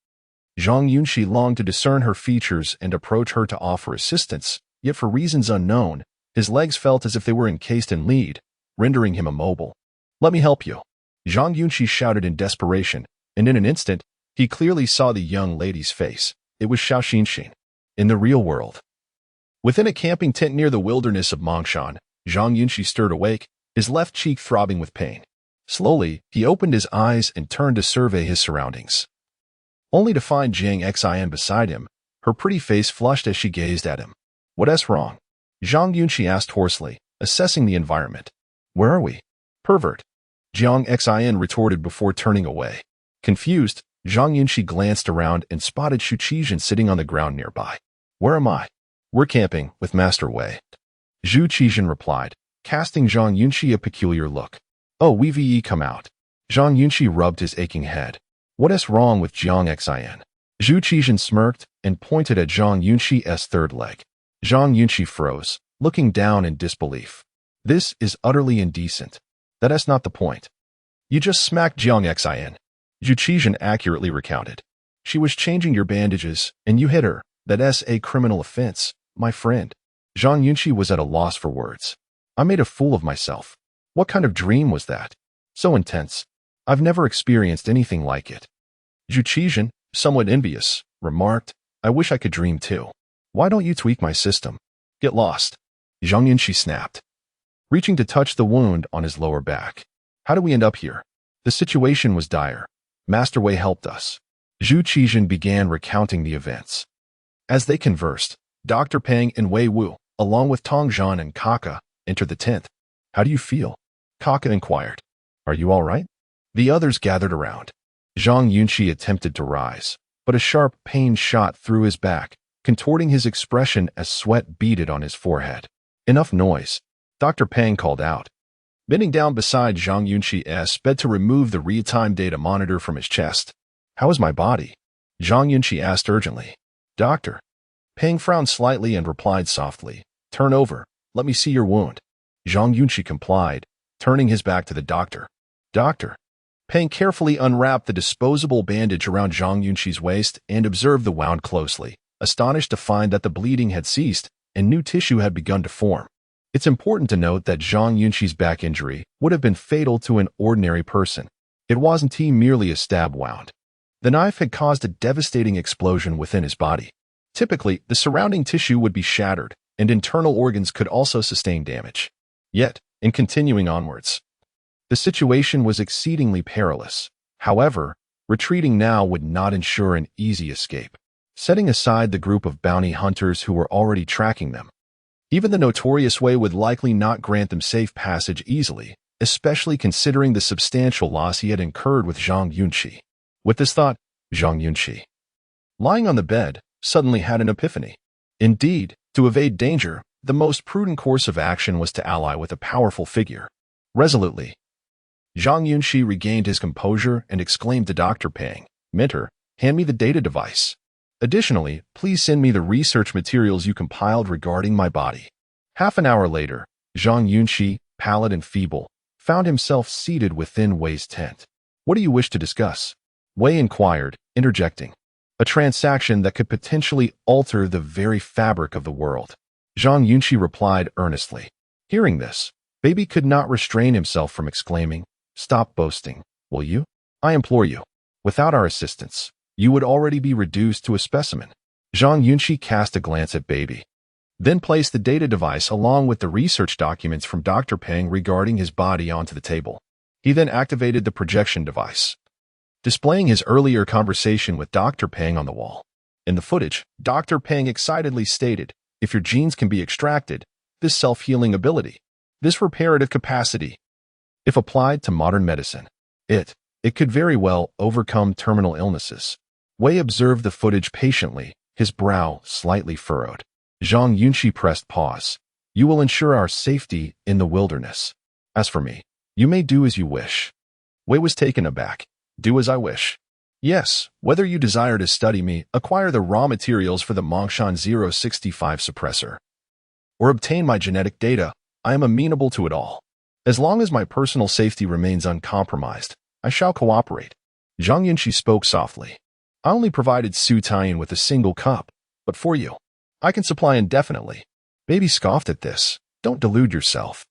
Zhang Yunxi longed to discern her features and approach her to offer assistance, yet for reasons unknown, his legs felt as if they were encased in lead, rendering him immobile. "Let me help you," Zhang Yunxi shouted in desperation, and in an instant, he clearly saw the young lady's face. It was Xiao Xinxin. In the real world, within a camping tent near the wilderness of Mongshan, Zhang Yunxi stirred awake, his left cheek throbbing with pain. Slowly, he opened his eyes and turned to survey his surroundings, only to find Jiang Xin beside him, her pretty face flushed as she gazed at him. "What's wrong?" Zhang Yunxi asked hoarsely, assessing the environment. "Where are we?" "Pervert," Jiang Xin retorted before turning away. Confused, Zhang Yunxi glanced around and spotted Shu Qizhen sitting on the ground nearby. Where am I? We're camping with Master Wei. Zhu Qizhen replied, casting Zhang Yunxi a peculiar look. Oh, we come out. Zhang Yunxi rubbed his aching head. What is wrong with Jiang Xin? Zhu Qizhen smirked and pointed at Zhang Yunxi's third leg. Zhang Yunxi froze, looking down in disbelief. This is utterly indecent. That is not the point. You just smacked Jiang Xin. Zhu Qizhen accurately recounted. She was changing your bandages, and you hit her. That is a criminal offense, my friend. Zhang Yunxi was at a loss for words. I made a fool of myself. What kind of dream was that? So intense. I've never experienced anything like it. Zhu Qizhen, somewhat envious, remarked, I wish I could dream too. Why don't you tweak my system? Get lost. Zhang Yunxi snapped, reaching to touch the wound on his lower back. How do we end up here? The situation was dire. Master Wei helped us. Zhu Qizhen began recounting the events. As they conversed, Dr. Peng and Wei Wu, along with Tong Zhan and Kaka, entered the tent. How do you feel? Kaka inquired. Are you all right? The others gathered around. Zhang Yunxi attempted to rise, but a sharp pain shot through his back, contorting his expression as sweat beaded on his forehead. Enough noise. Dr. Peng called out. Bending down beside Zhang Yunxi sped to remove the real-time data monitor from his chest. How is my body? Zhang Yunxi asked urgently. Doctor. Peng frowned slightly and replied softly. Turn over. Let me see your wound. Zhang Yunxi complied, turning his back to the doctor. Doctor. Peng carefully unwrapped the disposable bandage around Zhang Yunxi's waist and observed the wound closely, astonished to find that the bleeding had ceased and new tissue had begun to form. It's important to note that Zhang Yunxi's back injury would have been fatal to an ordinary person. It wasn't merely a stab wound. The knife had caused a devastating explosion within his body. Typically, the surrounding tissue would be shattered, and internal organs could also sustain damage. Yet, in continuing onwards, the situation was exceedingly perilous. However, retreating now would not ensure an easy escape. Setting aside the group of bounty hunters who were already tracking them, even the notorious Wei would likely not grant them safe passage easily, especially considering the substantial loss he had incurred with Zhang Yunxi. With this thought, Zhang Yunxi, lying on the bed, suddenly had an epiphany. Indeed, to evade danger, the most prudent course of action was to ally with a powerful figure. Resolutely, Zhang Yunxi regained his composure and exclaimed to Dr. Peng, Mentor, hand me the data device. Additionally, please send me the research materials you compiled regarding my body. Half an hour later, Zhang Yunxi, pallid and feeble, found himself seated within Wei's tent. What do you wish to discuss? Wei inquired, interjecting. A transaction that could potentially alter the very fabric of the world. Zhang Yunxi replied earnestly. Hearing this, Baby could not restrain himself from exclaiming, Stop boasting, will you? I implore you. Without our assistance, you would already be reduced to a specimen. Zhang Yunxi cast a glance at Baby, then placed the data device along with the research documents from Dr. Peng regarding his body onto the table. He then activated the projection device, displaying his earlier conversation with Dr. Peng on the wall. In the footage, Dr. Peng excitedly stated, if your genes can be extracted, this self-healing ability, this reparative capacity, if applied to modern medicine, it could very well overcome terminal illnesses. Wei observed the footage patiently, his brow slightly furrowed. Zhang Yunxi pressed pause. You will ensure our safety in the wilderness. As for me, you may do as you wish. Wei was taken aback. Do as I wish. Yes, whether you desire to study me, acquire the raw materials for the Mongshan 065 suppressor, or obtain my genetic data, I am amenable to it all. As long as my personal safety remains uncompromised, I shall cooperate. Zhang Yunxi spoke softly. I only provided Su Taiyan with a single cup, but for you, I can supply indefinitely. Baby scoffed at this. Don't delude yourself.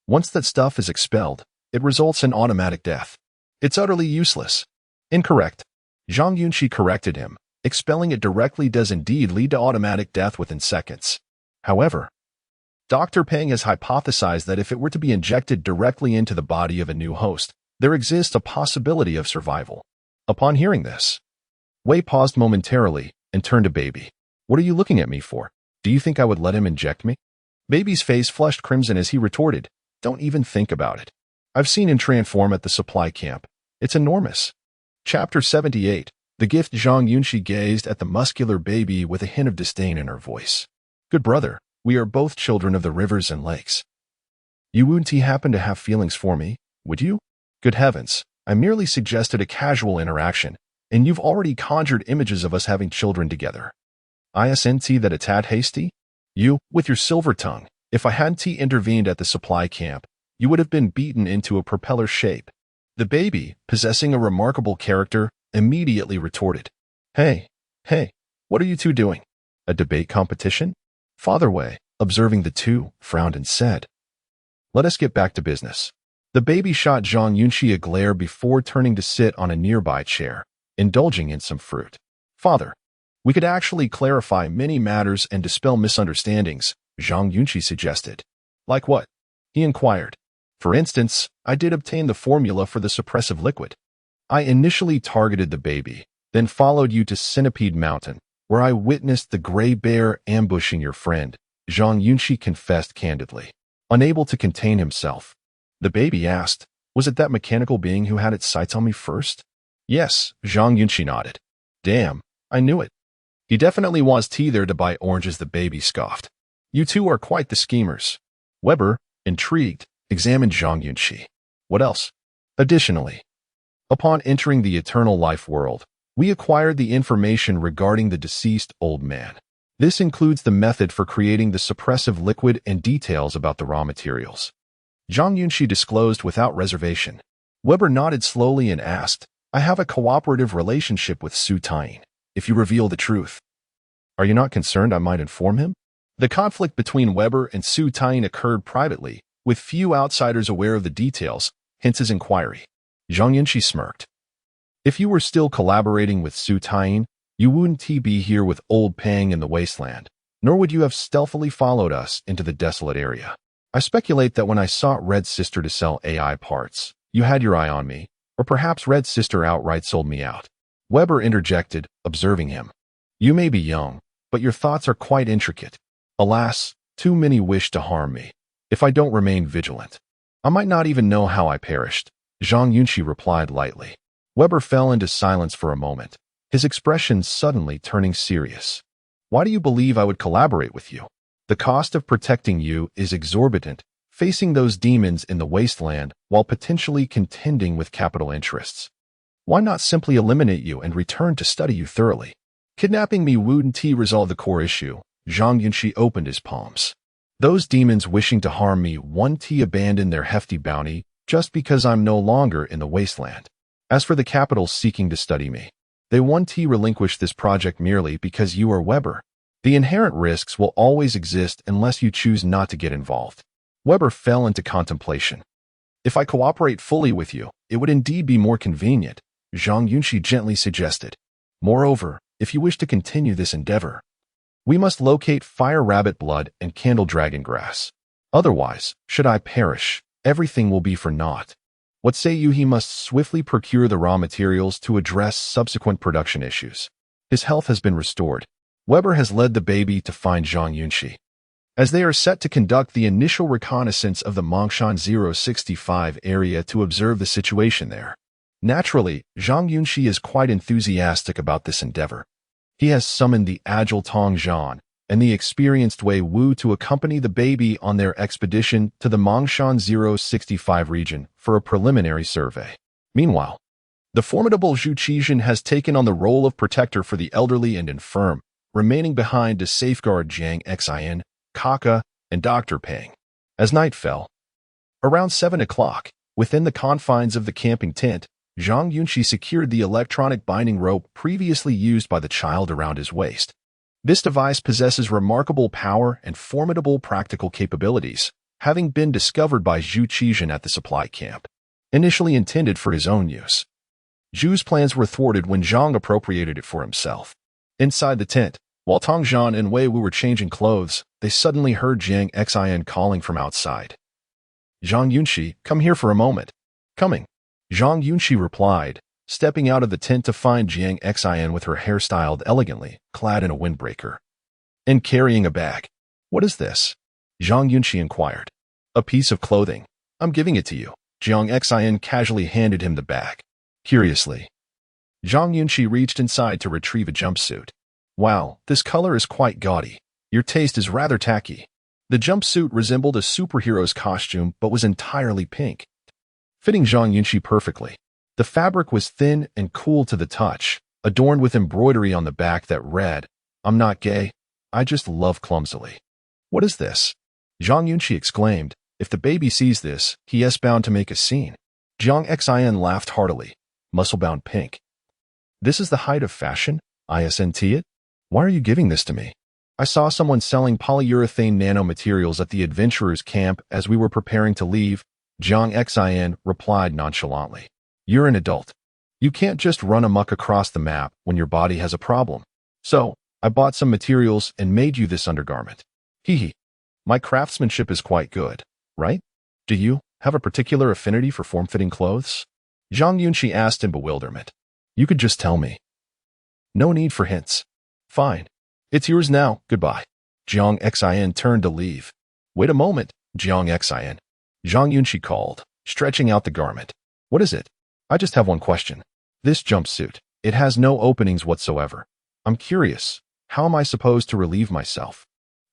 Once that stuff is expelled, it results in automatic death. It's utterly useless. Incorrect. Zhang Yunxi corrected him. Expelling it directly does indeed lead to automatic death within seconds. However, Dr. Peng has hypothesized that if it were to be injected directly into the body of a new host, there exists a possibility of survival. Upon hearing this, Wei paused momentarily and turned to Baby. What are you looking at me for? Do you think I would let him inject me? Baby's face flushed crimson as he retorted, Don't even think about it. I've seen him transform at the supply camp. It's enormous. Chapter 78. The gift. Zhang Yunxi gazed at the muscular baby with a hint of disdain in her voice. Good brother, we are both children of the rivers and lakes. You wouldn't happen to have feelings for me, would you? Good heavens, I merely suggested a casual interaction, and you've already conjured images of us having children together. Isn't that a tad hasty? You, with your silver tongue, if I hadn't intervened at the supply camp, you would have been beaten into a propeller shape. The baby, possessing a remarkable character, immediately retorted. Hey, what are you two doing? A debate competition? Father Wei, observing the two, frowned and said, Let us get back to business. The baby shot Zhang Yunxi a glare before turning to sit on a nearby chair, indulging in some fruit. Father, we could actually clarify many matters and dispel misunderstandings, Zhang Yunxi suggested. Like what? He inquired. For instance, I did obtain the formula for the suppressive liquid. I initially targeted the baby, then followed you to Centipede Mountain, where I witnessed the gray bear ambushing your friend, Zhang Yunxi confessed candidly. Unable to contain himself, the baby asked, Was it that mechanical being who had its sights on me first? Yes, Zhang Yunxi nodded. Damn, I knew it. He definitely was there to buy oranges, the baby scoffed. You two are quite the schemers. Weber, intrigued, examined Zhang Yunxi. What else? Additionally, upon entering the eternal life world, we acquired the information regarding the deceased old man. This includes the method for creating the suppressive liquid and details about the raw materials. Zhang Yunxi disclosed without reservation. Weber nodded slowly and asked, I have a cooperative relationship with Su Taiying. If you reveal the truth, are you not concerned I might inform him? The conflict between Weber and Su Taiying occurred privately, with few outsiders aware of the details, hence his inquiry. Zhang Yunxi smirked. If you were still collaborating with Su Taiying, you wouldn't be here with old Pang in the wasteland, nor would you have stealthily followed us into the desolate area. I speculate that when I sought Red Sister to sell AI parts, you had your eye on me, or perhaps Red Sister outright sold me out. Weber interjected, observing him. You may be young, but your thoughts are quite intricate. Alas, too many wish to harm me. If I don't remain vigilant, I might not even know how I perished, Zhang Yunxi replied lightly. Weber fell into silence for a moment, his expression suddenly turning serious. Why do you believe I would collaborate with you? The cost of protecting you is exorbitant, facing those demons in the wasteland while potentially contending with capital interests. Why not simply eliminate you and return to study you thoroughly? Kidnapping me wouldn't resolve the core issue. Zhang Yunxi opened his palms. Those demons wishing to harm me won't abandon their hefty bounty just because I'm no longer in the wasteland. As for the capitals seeking to study me, they won't relinquish this project merely because you are Weber. The inherent risks will always exist unless you choose not to get involved. Weber fell into contemplation. If I cooperate fully with you, it would indeed be more convenient, Zhang Yunxi gently suggested. Moreover, if you wish to continue this endeavor, we must locate fire rabbit blood and candle dragon grass. Otherwise, should I perish, everything will be for naught. What say you? He must swiftly procure the raw materials to address subsequent production issues. His health has been restored. Weber has led the baby to find Zhang Yunxi. As they are set to conduct the initial reconnaissance of the Mongshan 065 area to observe the situation there. Naturally, Zhang Yunxi is quite enthusiastic about this endeavor. He has summoned the agile Tong Zhan and the experienced Wei Wu to accompany the baby on their expedition to the Mongshan 065 region for a preliminary survey. Meanwhile, the formidable Zhu Qixin has taken on the role of protector for the elderly and infirm, remaining behind to safeguard Jiang Xin, Kaka, and Dr. Pang. As night fell, around 7 o'clock, within the confines of the camping tent, Zhang Yunxi secured the electronic binding rope previously used by the child around his waist. This device possesses remarkable power and formidable practical capabilities, having been discovered by Zhu Qixin at the supply camp. Initially intended for his own use, Zhu's plans were thwarted when Zhang appropriated it for himself. Inside the tent, while Tong Zhan and Wei Wu were changing clothes, they suddenly heard Jiang Xin calling from outside. Zhang Yunxi, come here for a moment. Coming. Zhang Yunxi replied, stepping out of the tent to find Jiang Xin with her hair styled elegantly, clad in a windbreaker, and carrying a bag. What is this? Zhang Yunxi inquired. A piece of clothing. I'm giving it to you. Jiang Xin casually handed him the bag. Curiously, Zhang Yunxi reached inside to retrieve a jumpsuit. Wow, this color is quite gaudy. Your taste is rather tacky. The jumpsuit resembled a superhero's costume but was entirely pink, fitting Zhang Yunxi perfectly. The fabric was thin and cool to the touch, adorned with embroidery on the back that read, "I'm not gay, I just love clumsily." "What is this?" Zhang Yunxi exclaimed. "If the baby sees this, he is bound to make a scene." Zhang Xin laughed heartily. "Muscle-bound pink. This is the height of fashion? Isn't it? Why are you giving this to me? I saw someone selling polyurethane nanomaterials at the adventurers' camp as we were preparing to leave." Zhang Xin replied nonchalantly. "You're an adult. You can't just run amok across the map when your body has a problem. So, I bought some materials and made you this undergarment. Hee. My craftsmanship is quite good, right? Do you have a particular affinity for form-fitting clothes?" Zhang Yunxi asked in bewilderment. "You could just tell me. No need for hints. Fine. It's yours now, goodbye." Zhang Xin turned to leave. "Wait a moment, Zhang Xin." Zhang Yunxi called, stretching out the garment. "What is it? I just have one question. This jumpsuit, it has no openings whatsoever. I'm curious, how am I supposed to relieve myself?"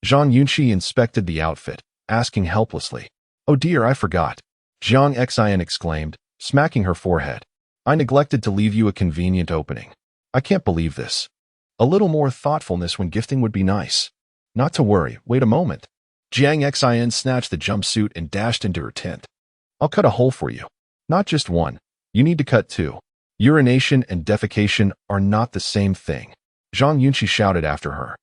Zhang Yunxi inspected the outfit, asking helplessly. "Oh dear, I forgot." Zhang Xin exclaimed, smacking her forehead. "I neglected to leave you a convenient opening. I can't believe this. A little more thoughtfulness when gifting would be nice." "Not to worry, wait a moment." Zhang Xin snatched the jumpsuit and dashed into her tent. "I'll cut a hole for you. Not just one. You need to cut two. Urination and defecation are not the same thing." Zhang Yunxi shouted after her.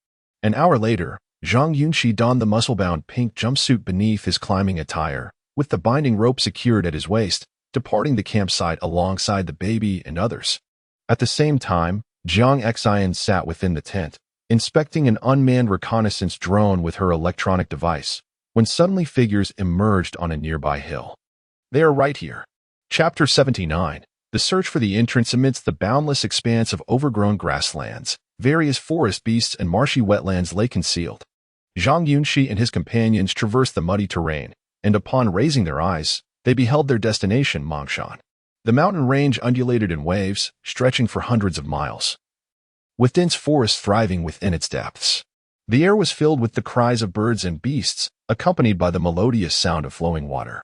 An hour later, Zhang Yunxi donned the muscle-bound pink jumpsuit beneath his climbing attire, with the binding rope secured at his waist, departing the campsite alongside the baby and others. At the same time, Zhang Xin sat within the tent, inspecting an unmanned reconnaissance drone with her electronic device, when suddenly figures emerged on a nearby hill. "They are right here." Chapter 79. The search for the entrance amidst the boundless expanse of overgrown grasslands. Various forest beasts and marshy wetlands lay concealed. Zhang Yunxi and his companions traversed the muddy terrain, and upon raising their eyes, they beheld their destination, Mongshan. The mountain range undulated in waves, stretching for hundreds of miles, with dense forests thriving within its depths. The air was filled with the cries of birds and beasts, accompanied by the melodious sound of flowing water,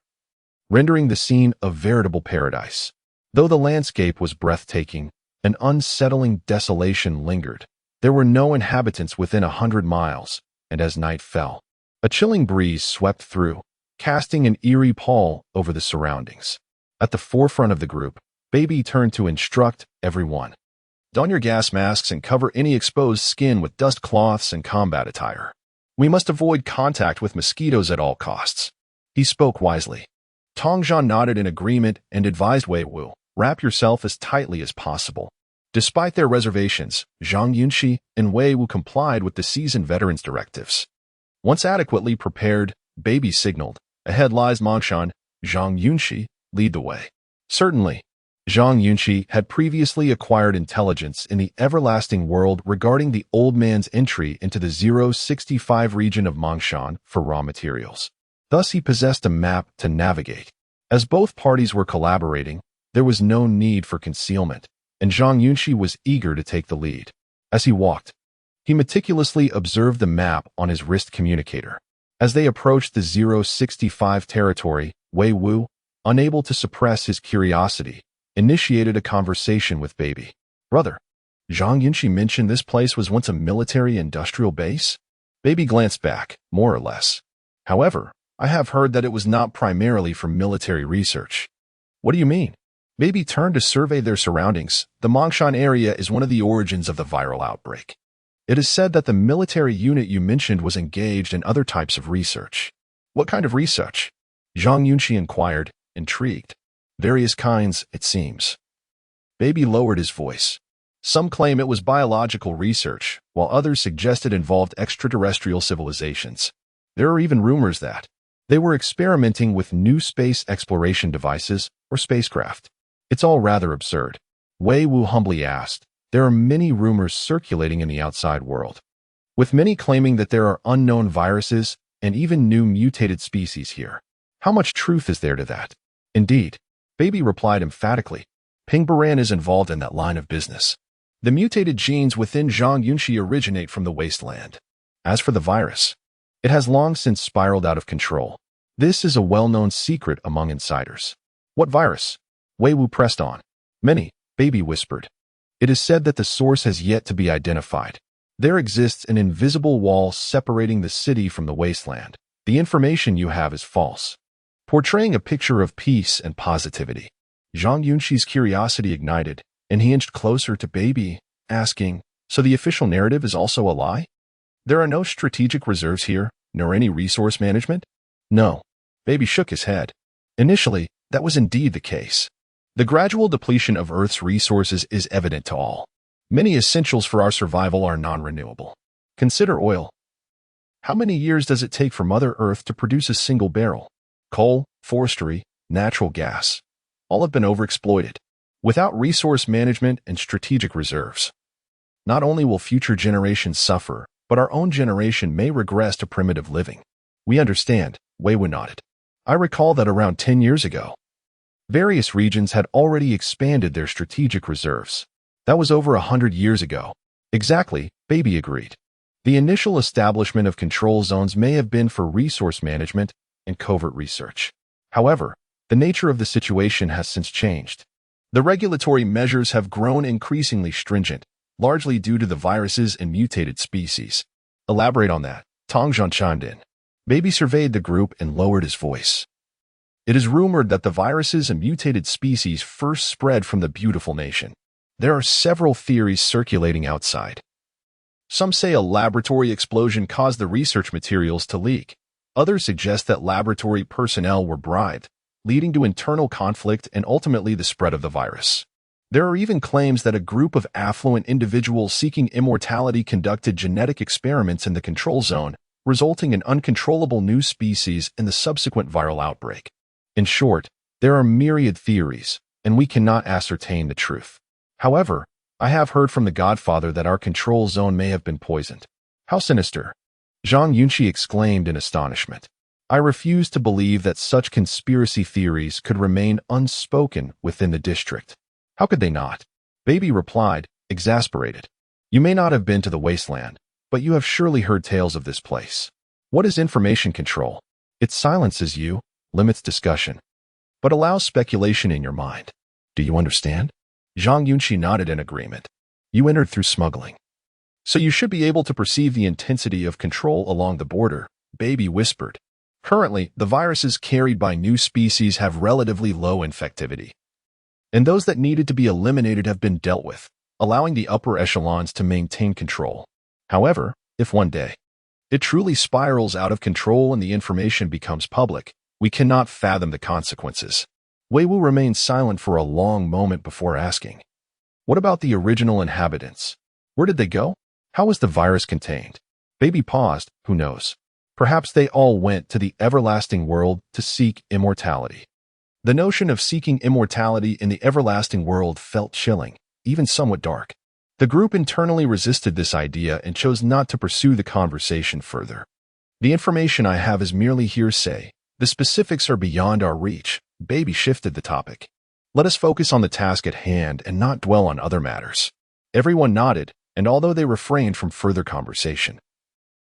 rendering the scene a veritable paradise. Though the landscape was breathtaking, an unsettling desolation lingered. There were no inhabitants within 100 miles, and as night fell, a chilling breeze swept through, casting an eerie pall over the surroundings. At the forefront of the group, Baby turned to instruct everyone. "Don your gas masks and cover any exposed skin with dust cloths and combat attire. We must avoid contact with mosquitoes at all costs." He spoke wisely. Tongzhan nodded in agreement and advised Wei Wu, "Wrap yourself as tightly as possible." Despite their reservations, Zhang Yunxi and Wei Wu complied with the seasoned veterans' directives. Once adequately prepared, Baby signaled, "Ahead lies Mongshan. Zhang Yunxi, lead the way." Certainly, Zhang Yunxi had previously acquired intelligence in the everlasting world regarding the old man's entry into the 065 region of Mongshan for raw materials. Thus he possessed a map to navigate. As both parties were collaborating, there was no need for concealment, and Zhang Yunxi was eager to take the lead. As he walked, he meticulously observed the map on his wrist communicator. As they approached the 065 territory, Wei Wu, unable to suppress his curiosity, initiated a conversation with Baby. "Brother, Zhang Yunxi mentioned this place was once a military-industrial base?" Baby glanced back, more or less. "However, I have heard that it was not primarily for military research." "What do you mean?" Baby turned to survey their surroundings. "The Mongshan area is one of the origins of the viral outbreak. It is said that the military unit you mentioned was engaged in other types of research." "What kind of research?" Zhang Yunxi inquired, intrigued. "Various kinds, it seems." Baby lowered his voice. "Some claim it was biological research, while others suggest it involved extraterrestrial civilizations. There are even rumors that they were experimenting with new space exploration devices or spacecraft. It's all rather absurd." Wei Wu humbly asked. "There are many rumors circulating in the outside world, with many claiming that there are unknown viruses and even new mutated species here. How much truth is there to that?" "Indeed," Baby replied emphatically. Ping Baran is involved in that line of business. The mutated genes within Zhang Yunxi originate from the wasteland. As for the virus, it has long since spiraled out of control. This is a well-known secret among insiders. What virus? Wei Wu pressed on. Many, Baby whispered. It is said that the source has yet to be identified. There exists an invisible wall separating the city from the wasteland. The information you have is false, portraying a picture of peace and positivity. Zhang Yunxi's curiosity ignited, and he inched closer to Baby, asking, so the official narrative is also a lie? There are no strategic reserves here, nor any resource management? No. Baby shook his head. Initially, that was indeed the case. The gradual depletion of Earth's resources is evident to all. Many essentials for our survival are non-renewable. Consider oil. How many years does it take for Mother Earth to produce a single barrel? Coal, forestry, natural gas. All have been overexploited. Without resource management and strategic reserves, not only will future generations suffer, but our own generation may regress to primitive living. We understand, Wei Wu nodded. I recall that around 10 years ago, various regions had already expanded their strategic reserves. That was over 100 years ago. Exactly, Baby agreed. The initial establishment of control zones may have been for resource management and covert research. However, the nature of the situation has since changed. The regulatory measures have grown increasingly stringent, largely due to the viruses and mutated species. Elaborate on that, Tong Zhan chimed in. Baby surveyed the group and lowered his voice. It is rumored that the viruses and mutated species first spread from the beautiful nation. There are several theories circulating outside. Some say a laboratory explosion caused the research materials to leak. Others suggest that laboratory personnel were bribed, leading to internal conflict and ultimately the spread of the virus. There are even claims that a group of affluent individuals seeking immortality conducted genetic experiments in the control zone, resulting in uncontrollable new species and the subsequent viral outbreak. In short, there are myriad theories, and we cannot ascertain the truth. However, I have heard from the Godfather that our control zone may have been poisoned. How sinister! Zhang Yunxi exclaimed in astonishment. I refuse to believe that such conspiracy theories could remain unspoken within the district. How could they not? Baby replied, exasperated. You may not have been to the wasteland, but you have surely heard tales of this place. What is information control? It silences you, limits discussion, but allows speculation in your mind. Do you understand? Zhang Yunxi nodded in agreement. You entered through smuggling, so you should be able to perceive the intensity of control along the border, Baby whispered. Currently, the viruses carried by new species have relatively low infectivity, and those that needed to be eliminated have been dealt with, allowing the upper echelons to maintain control. However, if one day it truly spirals out of control and the information becomes public, we cannot fathom the consequences. Wei Wu remained silent for a long moment before asking, what about the original inhabitants? Where did they go? How was the virus contained? Baby paused, who knows? Perhaps they all went to the everlasting world to seek immortality. The notion of seeking immortality in the everlasting world felt chilling, even somewhat dark. The group internally resisted this idea and chose not to pursue the conversation further. The information I have is merely hearsay. The specifics are beyond our reach. Baby shifted the topic. Let us focus on the task at hand and not dwell on other matters. Everyone nodded, and although they refrained from further conversation,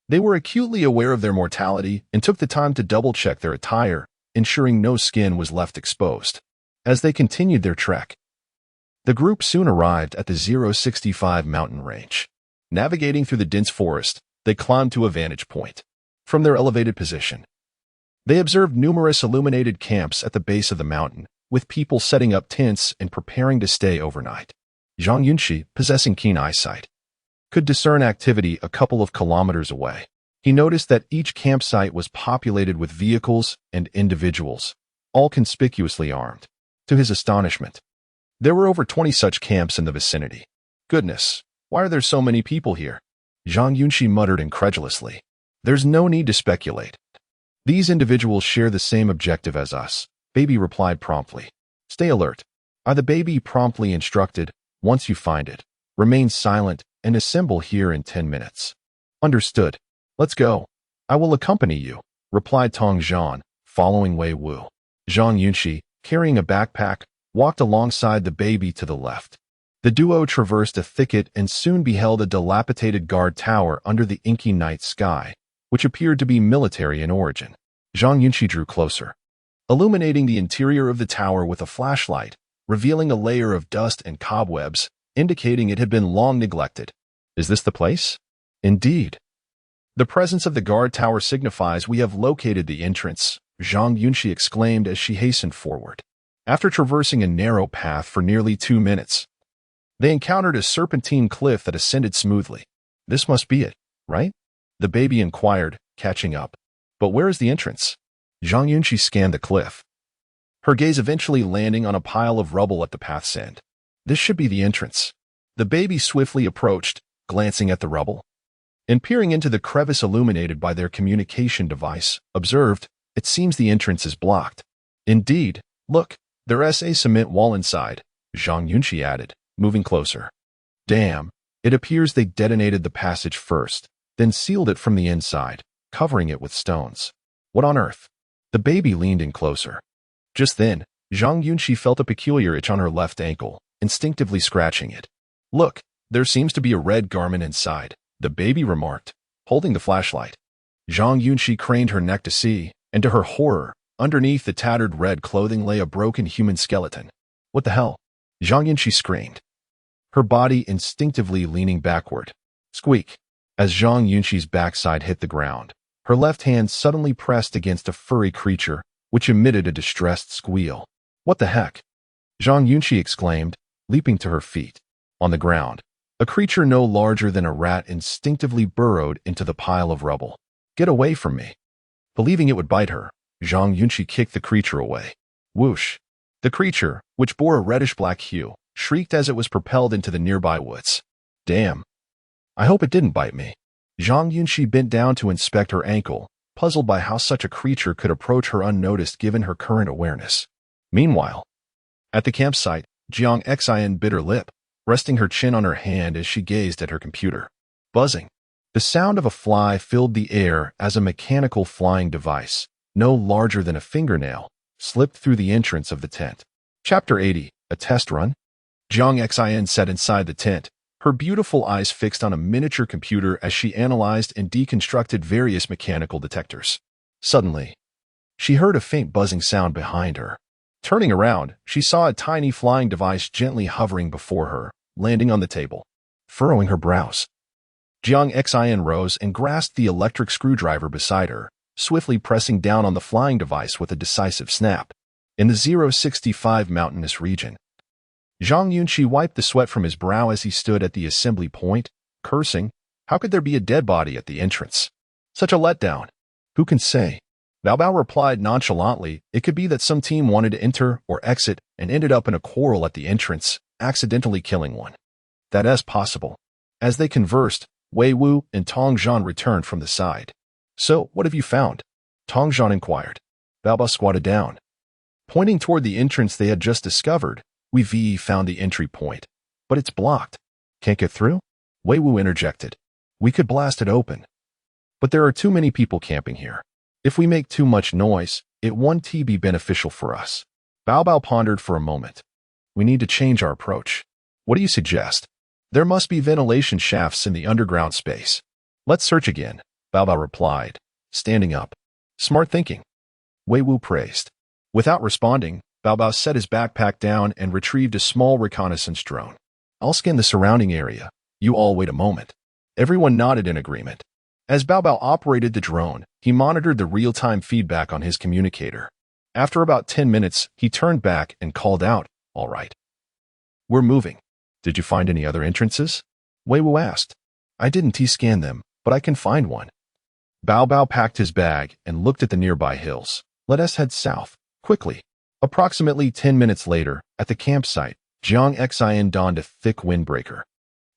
they were acutely aware of their mortality and took the time to double-check their attire, ensuring no skin was left exposed. As they continued their trek, the group soon arrived at the 065 mountain range. Navigating through the dense forest, they climbed to a vantage point. From their elevated position, they observed numerous illuminated camps at the base of the mountain, with people setting up tents and preparing to stay overnight. Zhang Yunxi, possessing keen eyesight, could discern activity a couple of kilometers away. He noticed that each campsite was populated with vehicles and individuals, all conspicuously armed. To his astonishment, there were over 20 such camps in the vicinity. Goodness, why are there so many people here? Zhang Yunxi muttered incredulously. There's no need to speculate. These individuals share the same objective as us, Baby replied promptly. Stay alert. The Baby promptly instructed. Once you find it, remain silent and assemble here in 10 minutes. Understood. Let's go. I will accompany you, replied Tong Zhan, following Wei Wu. Zhang Yunxi, carrying a backpack, walked alongside the baby to the left. The duo traversed a thicket and soon beheld a dilapidated guard tower under the inky night sky, which appeared to be military in origin. Zhang Yunxi drew closer, illuminating the interior of the tower with a flashlight, revealing a layer of dust and cobwebs, indicating it had been long neglected. Is this the place? Indeed. The presence of the guard tower signifies we have located the entrance, Zhang Yunxi exclaimed as she hastened forward. After traversing a narrow path for nearly 2 minutes, they encountered a serpentine cliff that ascended smoothly. This must be it, right? The baby inquired, catching up. But where is the entrance? Zhang Yunxi scanned the cliff, her gaze eventually landing on a pile of rubble at the path's end. This should be the entrance. The baby swiftly approached, glancing at the rubble, and peering into the crevice illuminated by their communication device, observed, it seems the entrance is blocked. Indeed, look, there's a cement wall inside, Zhang Yunxi added, moving closer. Damn, it appears they detonated the passage first, then sealed it from the inside, covering it with stones. What on earth? The baby leaned in closer. Just then, Zhang Yunxi felt a peculiar itch on her left ankle, instinctively scratching it. Look, there seems to be a red garment inside, the baby remarked, holding the flashlight. Zhang Yunxi craned her neck to see, and to her horror, underneath the tattered red clothing lay a broken human skeleton. What the hell? Zhang Yunxi screamed, her body instinctively leaning backward. Squeak! As Zhang Yunxi's backside hit the ground, her left hand suddenly pressed against a furry creature, which emitted a distressed squeal. What the heck? Zhang Yunxi exclaimed, leaping to her feet. On the ground, a creature no larger than a rat instinctively burrowed into the pile of rubble. Get away from me. Believing it would bite her, Zhang Yunxi kicked the creature away. Whoosh! The creature, which bore a reddish-black hue, shrieked as it was propelled into the nearby woods. Damn! I hope it didn't bite me. Zhang Yunxi bent down to inspect her ankle, puzzled by how such a creature could approach her unnoticed given her current awareness. Meanwhile, at the campsite, Zhang Xin bit her lip, resting her chin on her hand as she gazed at her computer. Buzzing. The sound of a fly filled the air as a mechanical flying device, no larger than a fingernail, slipped through the entrance of the tent. Chapter 80, A Test Run? Zhang Xin sat inside the tent, her beautiful eyes fixed on a miniature computer as she analyzed and deconstructed various mechanical detectors. Suddenly, she heard a faint buzzing sound behind her. Turning around, she saw a tiny flying device gently hovering before her, landing on the table. Furrowing her brows, Zhang Xin rose and grasped the electric screwdriver beside her, swiftly pressing down on the flying device with a decisive snap. In the 065 mountainous region, Zhang Yunxi wiped the sweat from his brow as he stood at the assembly point, cursing, how could there be a dead body at the entrance? Such a letdown. Who can say? Bao Bao replied nonchalantly, it could be that some team wanted to enter or exit and ended up in a quarrel at the entrance, accidentally killing one. That is possible. As they conversed, Wei Wu and Tong Zhan returned from the side. So, what have you found? Tong Zhan inquired. Bao Bao squatted down, pointing toward the entrance they had just discovered. We found the entry point, but it's blocked. Can't get through? Wei Wu interjected. We could blast it open. But there are too many people camping here. If we make too much noise, it won't be beneficial for us. Bao Bao pondered for a moment. We need to change our approach. What do you suggest? There must be ventilation shafts in the underground space. Let's search again, Bao Bao replied, standing up. Smart thinking. Wei Wu praised. Without responding, Bao Bao set his backpack down and retrieved a small reconnaissance drone. I'll scan the surrounding area. You all wait a moment. Everyone nodded in agreement. As Bao Bao operated the drone, he monitored the real-time feedback on his communicator. After about 10 minutes, he turned back and called out, all right. We're moving. Did you find any other entrances? Wei Wu asked. I didn't T-scan them, but I can find one. Bao Bao packed his bag and looked at the nearby hills. Let us head south, quickly. Approximately 10 minutes later, at the campsite, Zhang Xin donned a thick windbreaker.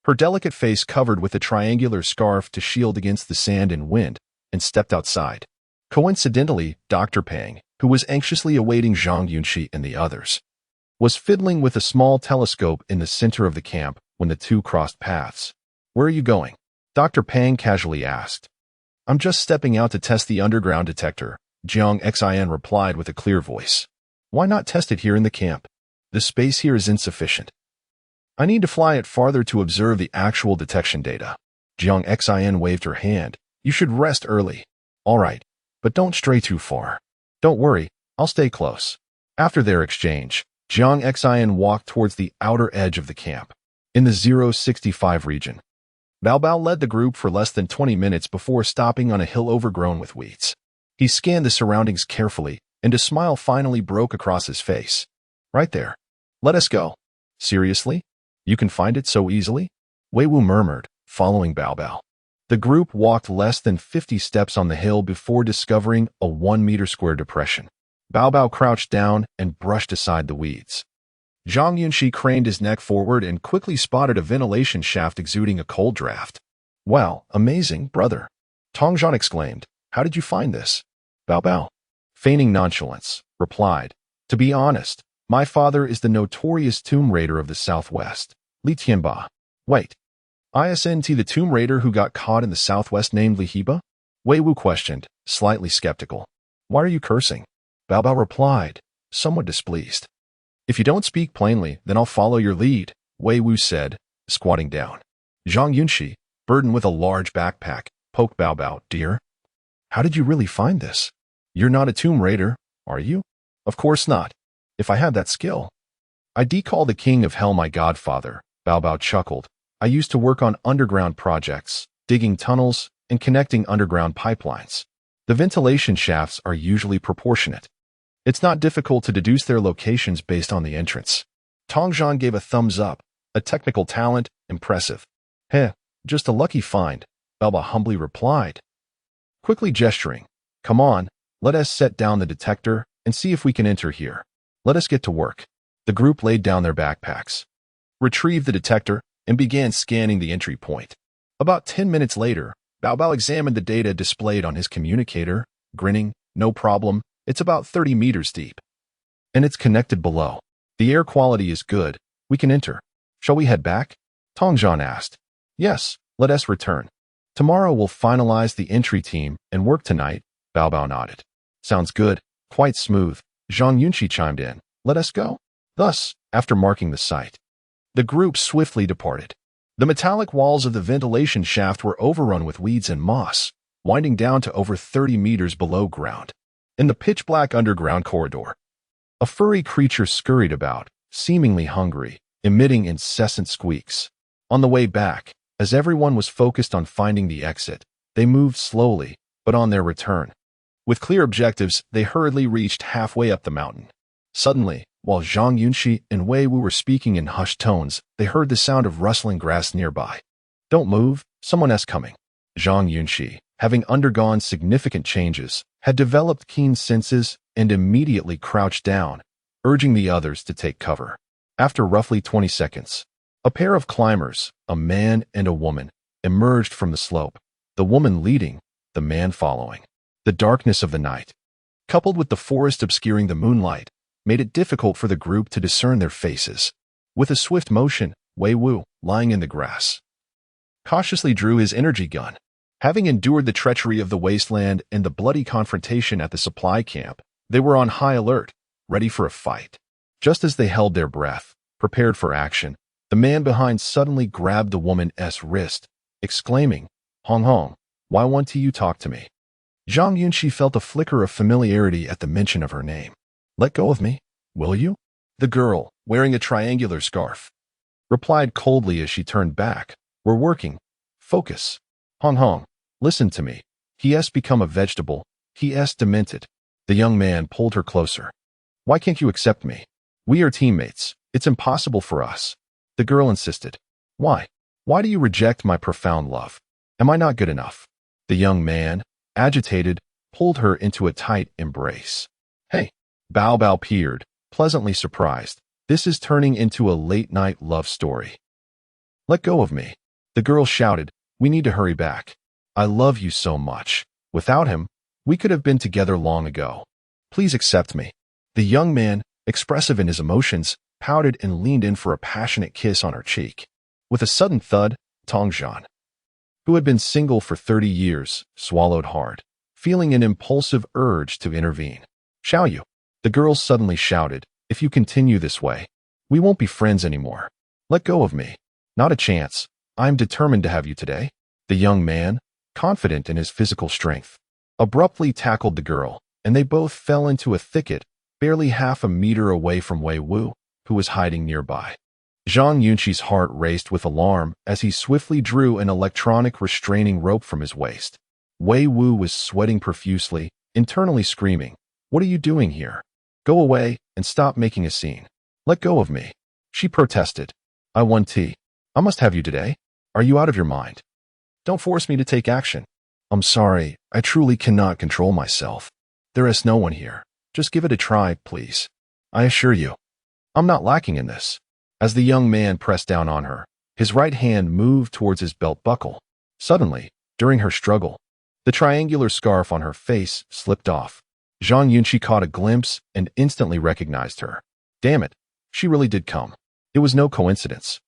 Her delicate face covered with a triangular scarf to shield against the sand and wind, and stepped outside. Coincidentally, Dr. Pang, who was anxiously awaiting Zhang Yunxi and the others, was fiddling with a small telescope in the center of the camp when the two crossed paths. Where are you going? Dr. Pang casually asked. I'm just stepping out to test the underground detector, Zhang Xin replied with a clear voice. Why not test it here in the camp? The space here is insufficient. I need to fly it farther to observe the actual detection data. Zhang Xin waved her hand. You should rest early. All right, but don't stray too far. Don't worry, I'll stay close. After their exchange, Zhang Xin walked towards the outer edge of the camp, in the 065 region. Bao Bao led the group for less than 20 minutes before stopping on a hill overgrown with weeds. He scanned the surroundings carefully, and a smile finally broke across his face. Right there. Let us go. Seriously? You can find it so easily? Wei Wu murmured, following Bao Bao. The group walked less than 50 steps on the hill before discovering a 1-meter square depression. Bao Bao crouched down and brushed aside the weeds. Zhang Yunxi craned his neck forward and quickly spotted a ventilation shaft exuding a cold draft. Wow, amazing, brother. Tongzhan exclaimed. How did you find this? Bao Bao, feigning nonchalance, replied. To be honest, my father is the notorious tomb raider of the Southwest, Li Tianba. Wait. Isn't the tomb raider who got caught in the Southwest named Li Heba? Wei Wu questioned, slightly skeptical. Why are you cursing? Bao Bao replied, somewhat displeased. If you don't speak plainly, then I'll follow your lead, Wei Wu said, squatting down. Zhang Yunxi, burdened with a large backpack, poked Bao Bao. Dear, how did you really find this? You're not a tomb raider, are you? Of course not. If I had that skill. I'd call the king of hell my godfather, Bao Bao chuckled. I used to work on underground projects, digging tunnels, and connecting underground pipelines. The ventilation shafts are usually proportionate. It's not difficult to deduce their locations based on the entrance. Tongzhan gave a thumbs up, a technical talent, impressive. Heh, just a lucky find, Bao Bao humbly replied. Quickly gesturing, come on, let us set down the detector and see if we can enter here. Let us get to work. The group laid down their backpacks, retrieved the detector, and began scanning the entry point. About 10 minutes later, Bao Bao examined the data displayed on his communicator, grinning. No problem, it's about 30 meters deep. And it's connected below. The air quality is good. We can enter. Shall we head back? Tongzhan asked. Yes, let us return. Tomorrow we'll finalize the entry team and work tonight, Bao Bao nodded. Sounds good, quite smooth. Zhang Yunxi chimed in. Let us go. Thus, after marking the site, the group swiftly departed. The metallic walls of the ventilation shaft were overrun with weeds and moss, winding down to over 30 meters below ground. In the pitch-black underground corridor, a furry creature scurried about, seemingly hungry, emitting incessant squeaks. On the way back, as everyone was focused on finding the exit, they moved slowly, but on their return, with clear objectives, they hurriedly reached halfway up the mountain. Suddenly, while Zhang Yunxi and Wei Wu were speaking in hushed tones, they heard the sound of rustling grass nearby. Don't move, someone is coming. Zhang Yunxi, having undergone significant changes, had developed keen senses and immediately crouched down, urging the others to take cover. After roughly 20 seconds, a pair of climbers, a man and a woman, emerged from the slope, the woman leading, the man following. The darkness of the night, coupled with the forest obscuring the moonlight, made it difficult for the group to discern their faces. With a swift motion, Wei Wu, lying in the grass, cautiously drew his energy gun. Having endured the treachery of the wasteland and the bloody confrontation at the supply camp, they were on high alert, ready for a fight. Just as they held their breath, prepared for action, the man behind suddenly grabbed the woman's wrist, exclaiming, Hong Hong, why won't you talk to me? Zhang Yunxi felt a flicker of familiarity at the mention of her name. Let go of me, will you? The girl, wearing a triangular scarf, replied coldly as she turned back. We're working. Focus. Hong Hong, listen to me. He has become a vegetable. He is demented. The young man pulled her closer. Why can't you accept me? We are teammates. It's impossible for us. The girl insisted. Why? Why do you reject my profound love? Am I not good enough? The young man, agitated, pulled her into a tight embrace. Hey, Bao Bao peered, pleasantly surprised. This is turning into a late-night love story. Let go of me. The girl shouted. We need to hurry back. I love you so much. Without him, we could have been together long ago. Please accept me. The young man, expressive in his emotions, pouted and leaned in for a passionate kiss on her cheek. With a sudden thud, Tongzhan, who had been single for 30 years, swallowed hard, feeling an impulsive urge to intervene. Shall you? The girl suddenly shouted, if you continue this way, We won't be friends anymore. Let go of me. Not a chance. I'm determined to have you today. The young man, confident in his physical strength, abruptly tackled the girl, and they both fell into a thicket barely half a meter away from Wei Wu, who was hiding nearby. Zhang Yunxi's heart raced with alarm as he swiftly drew an electronic restraining rope from his waist. Wei Wu was sweating profusely, internally screaming, "What are you doing here? Go away and stop making a scene. Let go of me." She protested. "I want tea. I must have you today. Are you out of your mind? Don't force me to take action." "I'm sorry, I truly cannot control myself. There is no one here. Just give it a try, please. I assure you, I'm not lacking in this." As the young man pressed down on her, his right hand moved towards his belt buckle. Suddenly, during her struggle, the triangular scarf on her face slipped off. Zhang Yunxi caught a glimpse and instantly recognized her. Damn it, she really did come. It was no coincidence.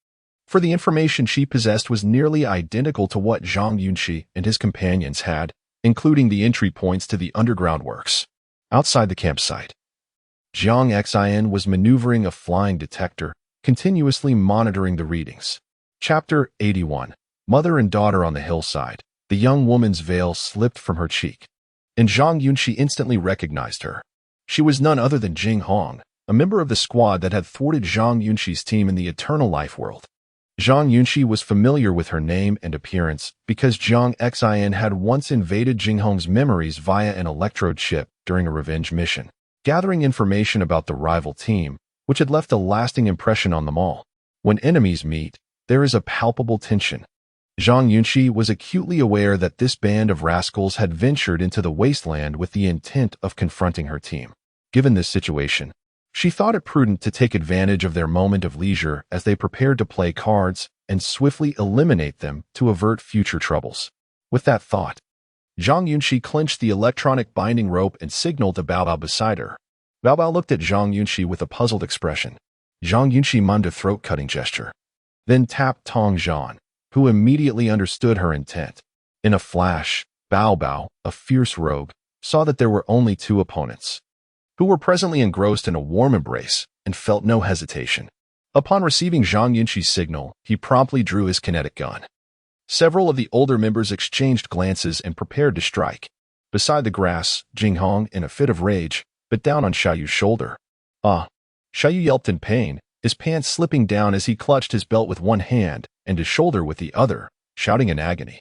For the information she possessed was nearly identical to what Zhang Yunxi and his companions had, including the entry points to the underground works. Outside the campsite, Zhang Xin was maneuvering a flying detector, continuously monitoring the readings. Chapter 81. Mother and daughter on the hillside. The young woman's veil slipped from her cheek, and Zhang Yunxi instantly recognized her. She was none other than Jing Hong, a member of the squad that had thwarted Zhang Yunxi's team in the Eternal Life world. Zhang Yunxi was familiar with her name and appearance because Zhang Xin had once invaded Jing Hong's memories via an electrode chip during a revenge mission, gathering information about the rival team, which had left a lasting impression on them all. When enemies meet, there is a palpable tension. Zhang Yunxi was acutely aware that this band of rascals had ventured into the wasteland with the intent of confronting her team. Given this situation, she thought it prudent to take advantage of their moment of leisure as they prepared to play cards and swiftly eliminate them to avert future troubles. With that thought, Zhang Yunxi clenched the electronic binding rope and signaled to Bao Bao beside her. Bao Bao looked at Zhang Yunxi with a puzzled expression. Zhang Yunxi mimed a throat-cutting gesture, then tapped Tong Zhan, who immediately understood her intent. In a flash, Bao Bao, a fierce rogue, saw that there were only two opponents, who were presently engrossed in a warm embrace and felt no hesitation. Upon receiving Zhang Yunxi's signal, he promptly drew his kinetic gun. Several of the older members exchanged glances and prepared to strike. Beside the grass, Jing Hong, in a fit of rage, bit down on Xiaoyu's shoulder. Ah! Xiaoyu yelped in pain, his pants slipping down as he clutched his belt with one hand and his shoulder with the other, shouting in agony.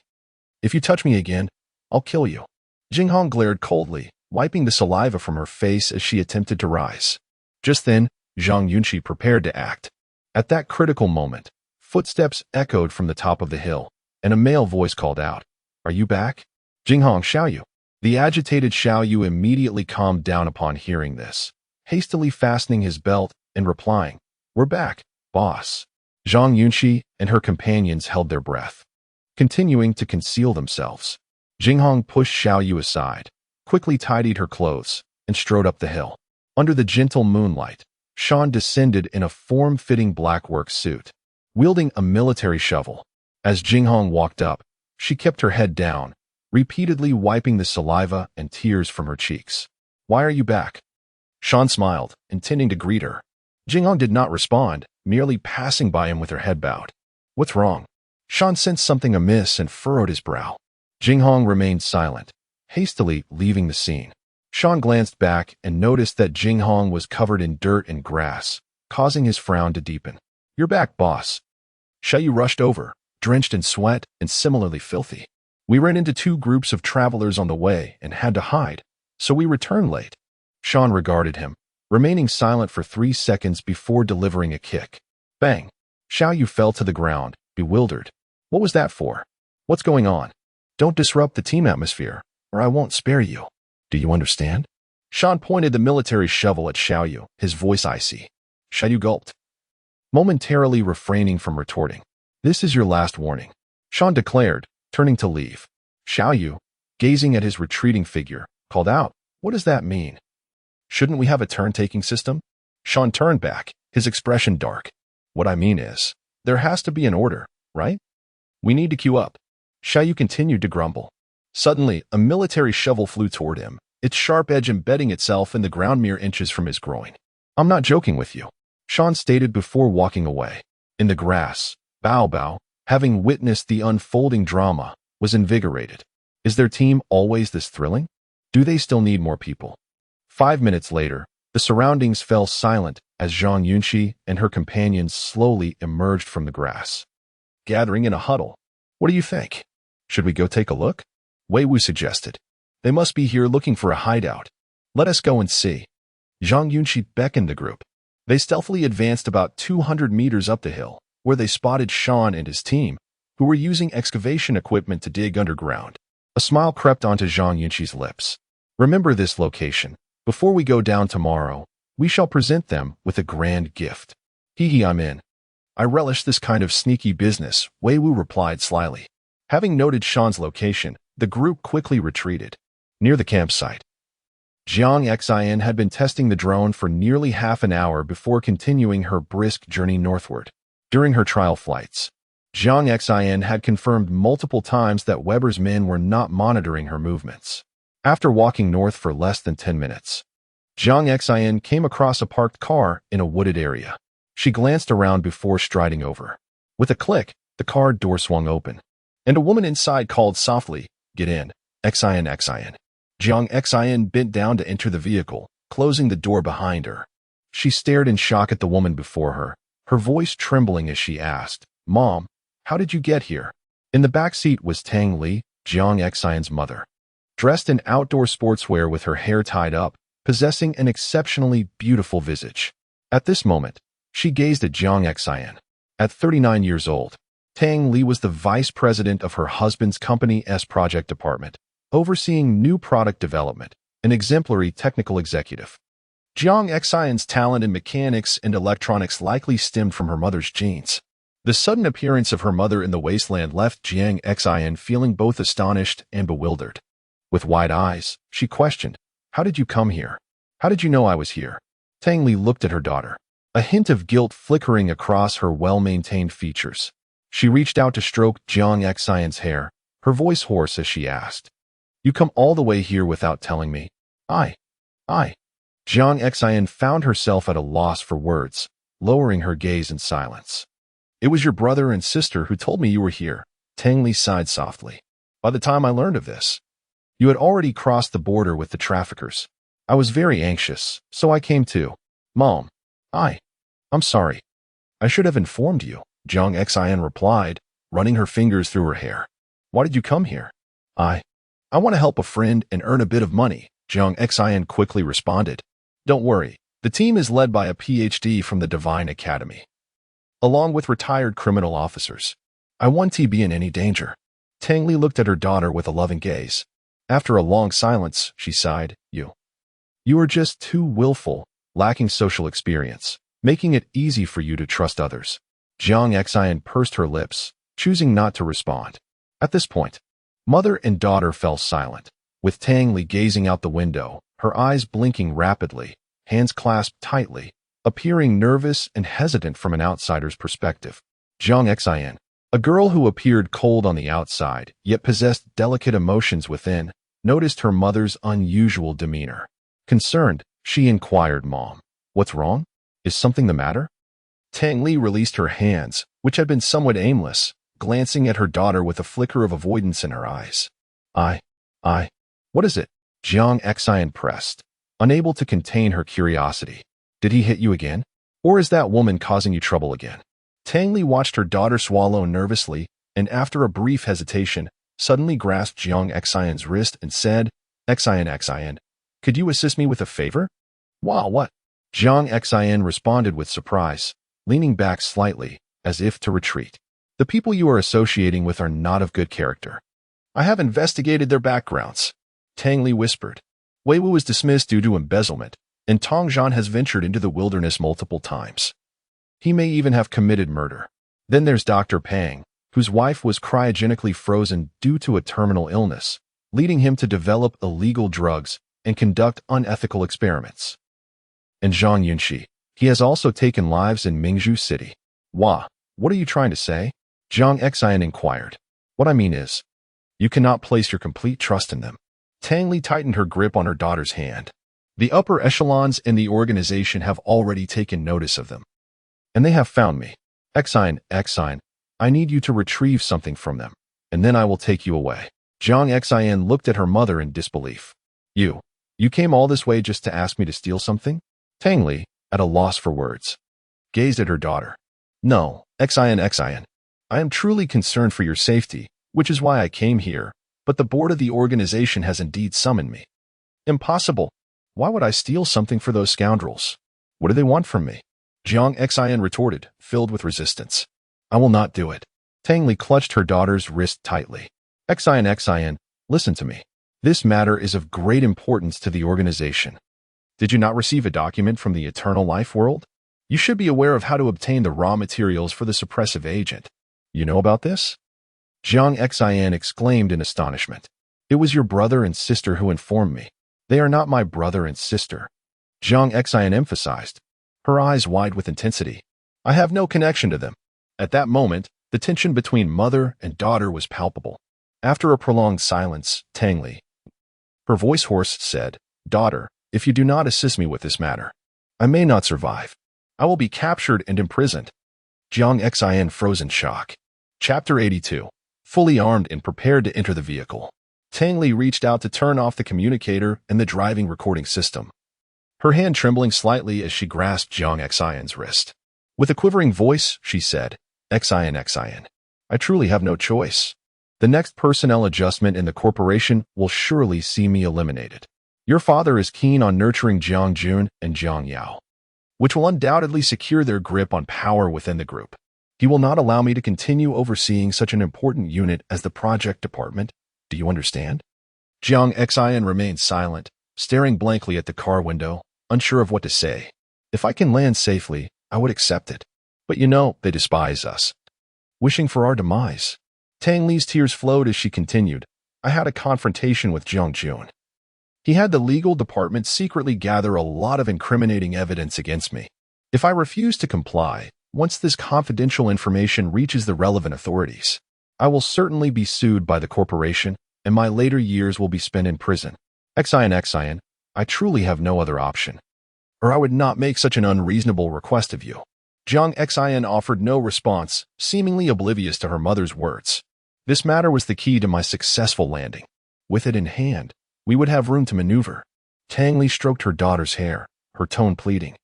"If you touch me again, I'll kill you." Jing Hong glared coldly, wiping the saliva from her face as she attempted to rise. Just then, Zhang Yunxi prepared to act. At that critical moment, footsteps echoed from the top of the hill, and a male voice called out, "Are you back?" "Jing Hong, Xiaoyu." The agitated Xiaoyu immediately calmed down upon hearing this, hastily fastening his belt and replying, "We're back, boss." Zhang Yunxi and her companions held their breath, continuing to conceal themselves. Jing Hong pushed Xiaoyu aside, quickly tidied her clothes, and strode up the hill. Under the gentle moonlight, Shan descended in a form-fitting black work suit, wielding a military shovel. As Jing Hong walked up, she kept her head down, repeatedly wiping the saliva and tears from her cheeks. "Why are you back?" Shan smiled, intending to greet her. Jing Hong did not respond, merely passing by him with her head bowed. "What's wrong?" Shan sensed something amiss and furrowed his brow. Jing Hong remained silent, hastily leaving the scene. Shan glanced back and noticed that Jing Hong was covered in dirt and grass, causing his frown to deepen. "You're back, boss." Xiaoyu rushed over, drenched in sweat and similarly filthy. "We ran into two groups of travelers on the way and had to hide, so we returned late." Shan regarded him, remaining silent for 3 seconds before delivering a kick. Bang! Xiaoyu fell to the ground, bewildered. "What was that for? What's going on? Don't disrupt the team atmosphere, or I won't spare you. Do you understand?" Shan pointed the military shovel at Xiaoyu, his voice icy. Xiaoyu gulped, momentarily refraining from retorting. "This is your last warning," Shan declared, turning to leave. Xiaoyu, gazing at his retreating figure, called out, "What does that mean? Shouldn't we have a turn-taking system?" Shan turned back, his expression dark. "What I mean is, there has to be an order, right? We need to queue up." Xiaoyu continued to grumble. Suddenly, a military shovel flew toward him, its sharp edge embedding itself in the ground mere inches from his groin. "I'm not joking with you." Sean stated before walking away. In the grass, Bao Bao, having witnessed the unfolding drama, was invigorated. Is their team always this thrilling? Do they still need more people? 5 minutes later, the surroundings fell silent as Zhang Yunxi and her companions slowly emerged from the grass. Gathering in a huddle. What do you think? Should we go take a look? Wei Wu suggested. They must be here looking for a hideout. Let us go and see. Zhang Yunxi beckoned the group. They stealthily advanced about 200 meters up the hill, where they spotted Sean and his team, who were using excavation equipment to dig underground. A smile crept onto Zhang Yunxi's lips. Remember this location. Before we go down tomorrow, we shall present them with a grand gift. Hee, I'm in. I relish this kind of sneaky business, Wei Wu replied slyly. Having noted Sean's location, the group quickly retreated. Near the campsite, Zhang Yunxi had been testing the drone for nearly half an hour before continuing her brisk journey northward. During her trial flights, Zhang Yunxi had confirmed multiple times that Weber's men were not monitoring her movements. After walking north for less than 10 minutes, Zhang Yunxi came across a parked car in a wooded area. She glanced around before striding over. With a click, the car door swung open, and a woman inside called softly, "Get in, Xian." Zhang Yunxi bent down to enter the vehicle, closing the door behind her. She stared in shock at the woman before her, her voice trembling as she asked, "Mom, how did you get here?" In the back seat was Tang Li, Zhang Yunxi's mother. Dressed in outdoor sportswear with her hair tied up, possessing an exceptionally beautiful visage. At this moment, she gazed at Zhang Yunxi. At 39 years old, Tang Li was the vice president of her husband's company's project department, overseeing new product development, an exemplary technical executive. Zhang Yunxi's talent in mechanics and electronics likely stemmed from her mother's genes. The sudden appearance of her mother in the wasteland left Zhang Yunxi feeling both astonished and bewildered. With wide eyes, she questioned, "How did you come here? How did you know I was here?" Tang Li looked at her daughter, a hint of guilt flickering across her well-maintained features. She reached out to stroke Zhang Yunxi's hair, her voice hoarse as she asked, "You come all the way here without telling me?" I. Zhang Yunxi found herself at a loss for words, lowering her gaze in silence. "It was your brother and sister who told me you were here," Tang Li sighed softly. "By the time I learned of this, you had already crossed the border with the traffickers. I was very anxious, so I came too. Mom, I'm sorry. I should have informed you," Zhang Yunxi replied, running her fingers through her hair. "Why did you come here?" I want to help a friend and earn a bit of money," Zhang Yunxi quickly responded. "Don't worry, the team is led by a PhD from the Divine Academy, along with retired criminal officers. I won't be in any danger." Tang Li looked at her daughter with a loving gaze. After a long silence, she sighed, You are just too willful, lacking social experience, making it easy for you to trust others." Zhang Yunxi pursed her lips, choosing not to respond. At this point, mother and daughter fell silent, with Tang Li gazing out the window, her eyes blinking rapidly, hands clasped tightly, appearing nervous and hesitant from an outsider's perspective. Zhang Yunxi, a girl who appeared cold on the outside, yet possessed delicate emotions within, noticed her mother's unusual demeanor. Concerned, she inquired, "Mom, what's wrong? Is something the matter?" Tang Li released her hands, which had been somewhat aimless, glancing at her daughter with a flicker of avoidance in her eyes. What is it?" Zhang Yunxi pressed, unable to contain her curiosity. "Did he hit you again? Or is that woman causing you trouble again?" Tang Li watched her daughter swallow nervously, and after a brief hesitation, suddenly grasped Zhang Yunxi's wrist and said, Yunxi, could you assist me with a favor?" "Wow, what?" Zhang Yunxi responded with surprise, leaning back slightly, as if to retreat. "The people you are associating with are not of good character. I have investigated their backgrounds," Tang Li whispered. "Wei Wu was dismissed due to embezzlement, and Tong Zhan has ventured into the wilderness multiple times. He may even have committed murder. Then there's Dr. Pang, whose wife was cryogenically frozen due to a terminal illness, leading him to develop illegal drugs and conduct unethical experiments. And Zhang Yunxi, he has also taken lives in Mingzhu City." "What are you trying to say?" Zhang Yunxi inquired. "What I mean is, you cannot place your complete trust in them." Tang Li tightened her grip on her daughter's hand. "The upper echelons in the organization have already taken notice of them. and they have found me. Xin, I need you to retrieve something from them, and then I will take you away. Zhang Xin looked at her mother in disbelief. You came all this way just to ask me to steal something? Tang Li, at a loss for words, gazed at her daughter. No, Xin, I am truly concerned for your safety, which is why I came here, but the board of the organization has indeed summoned me. Impossible. Why would I steal something for those scoundrels? What do they want from me? Zhang Xin retorted, filled with resistance. I will not do it. Tang Li clutched her daughter's wrist tightly. Xin, listen to me. This matter is of great importance to the organization. Did you not receive a document from the Eternal Life world? You should be aware of how to obtain the raw materials for the suppressive agent. You know about this? Zhang Xin exclaimed in astonishment. It was your brother and sister who informed me. They are not my brother and sister. Zhang Xin emphasized, her eyes wide with intensity. I have no connection to them. At that moment, the tension between mother and daughter was palpable. After a prolonged silence, Tang Li, her voice hoarse, said, Daughter, if you do not assist me with this matter, I may not survive. I will be captured and imprisoned. Zhang Xin froze in shock. Chapter 82. Fully armed and prepared to enter the vehicle. Tang Li reached out to turn off the communicator and the driving recording system, her hand trembling slightly as she grasped Zhang Xin's wrist. With a quivering voice, she said, Xin, I truly have no choice. The next personnel adjustment in the corporation will surely see me eliminated. Your father is keen on nurturing Jiang Jun and Jiang Yao, which will undoubtedly secure their grip on power within the group. He will not allow me to continue overseeing such an important unit as the project department. Do you understand? Zhang Xin remained silent, staring blankly at the car window, unsure of what to say. If I can land safely, I would accept it. But you know, they despise us, wishing for our demise. Tang Li's tears flowed as she continued. I had a confrontation with Jiang Jun. He had the legal department secretly gather a lot of incriminating evidence against me. If I refuse to comply, once this confidential information reaches the relevant authorities, I will certainly be sued by the corporation, and my later years will be spent in prison. Xin, I truly have no other option, or I would not make such an unreasonable request of you. Zhang Xin offered no response, seemingly oblivious to her mother's words. This matter was the key to my successful landing. With it in hand, we would have room to maneuver. Tang Li stroked her daughter's hair, her tone pleading.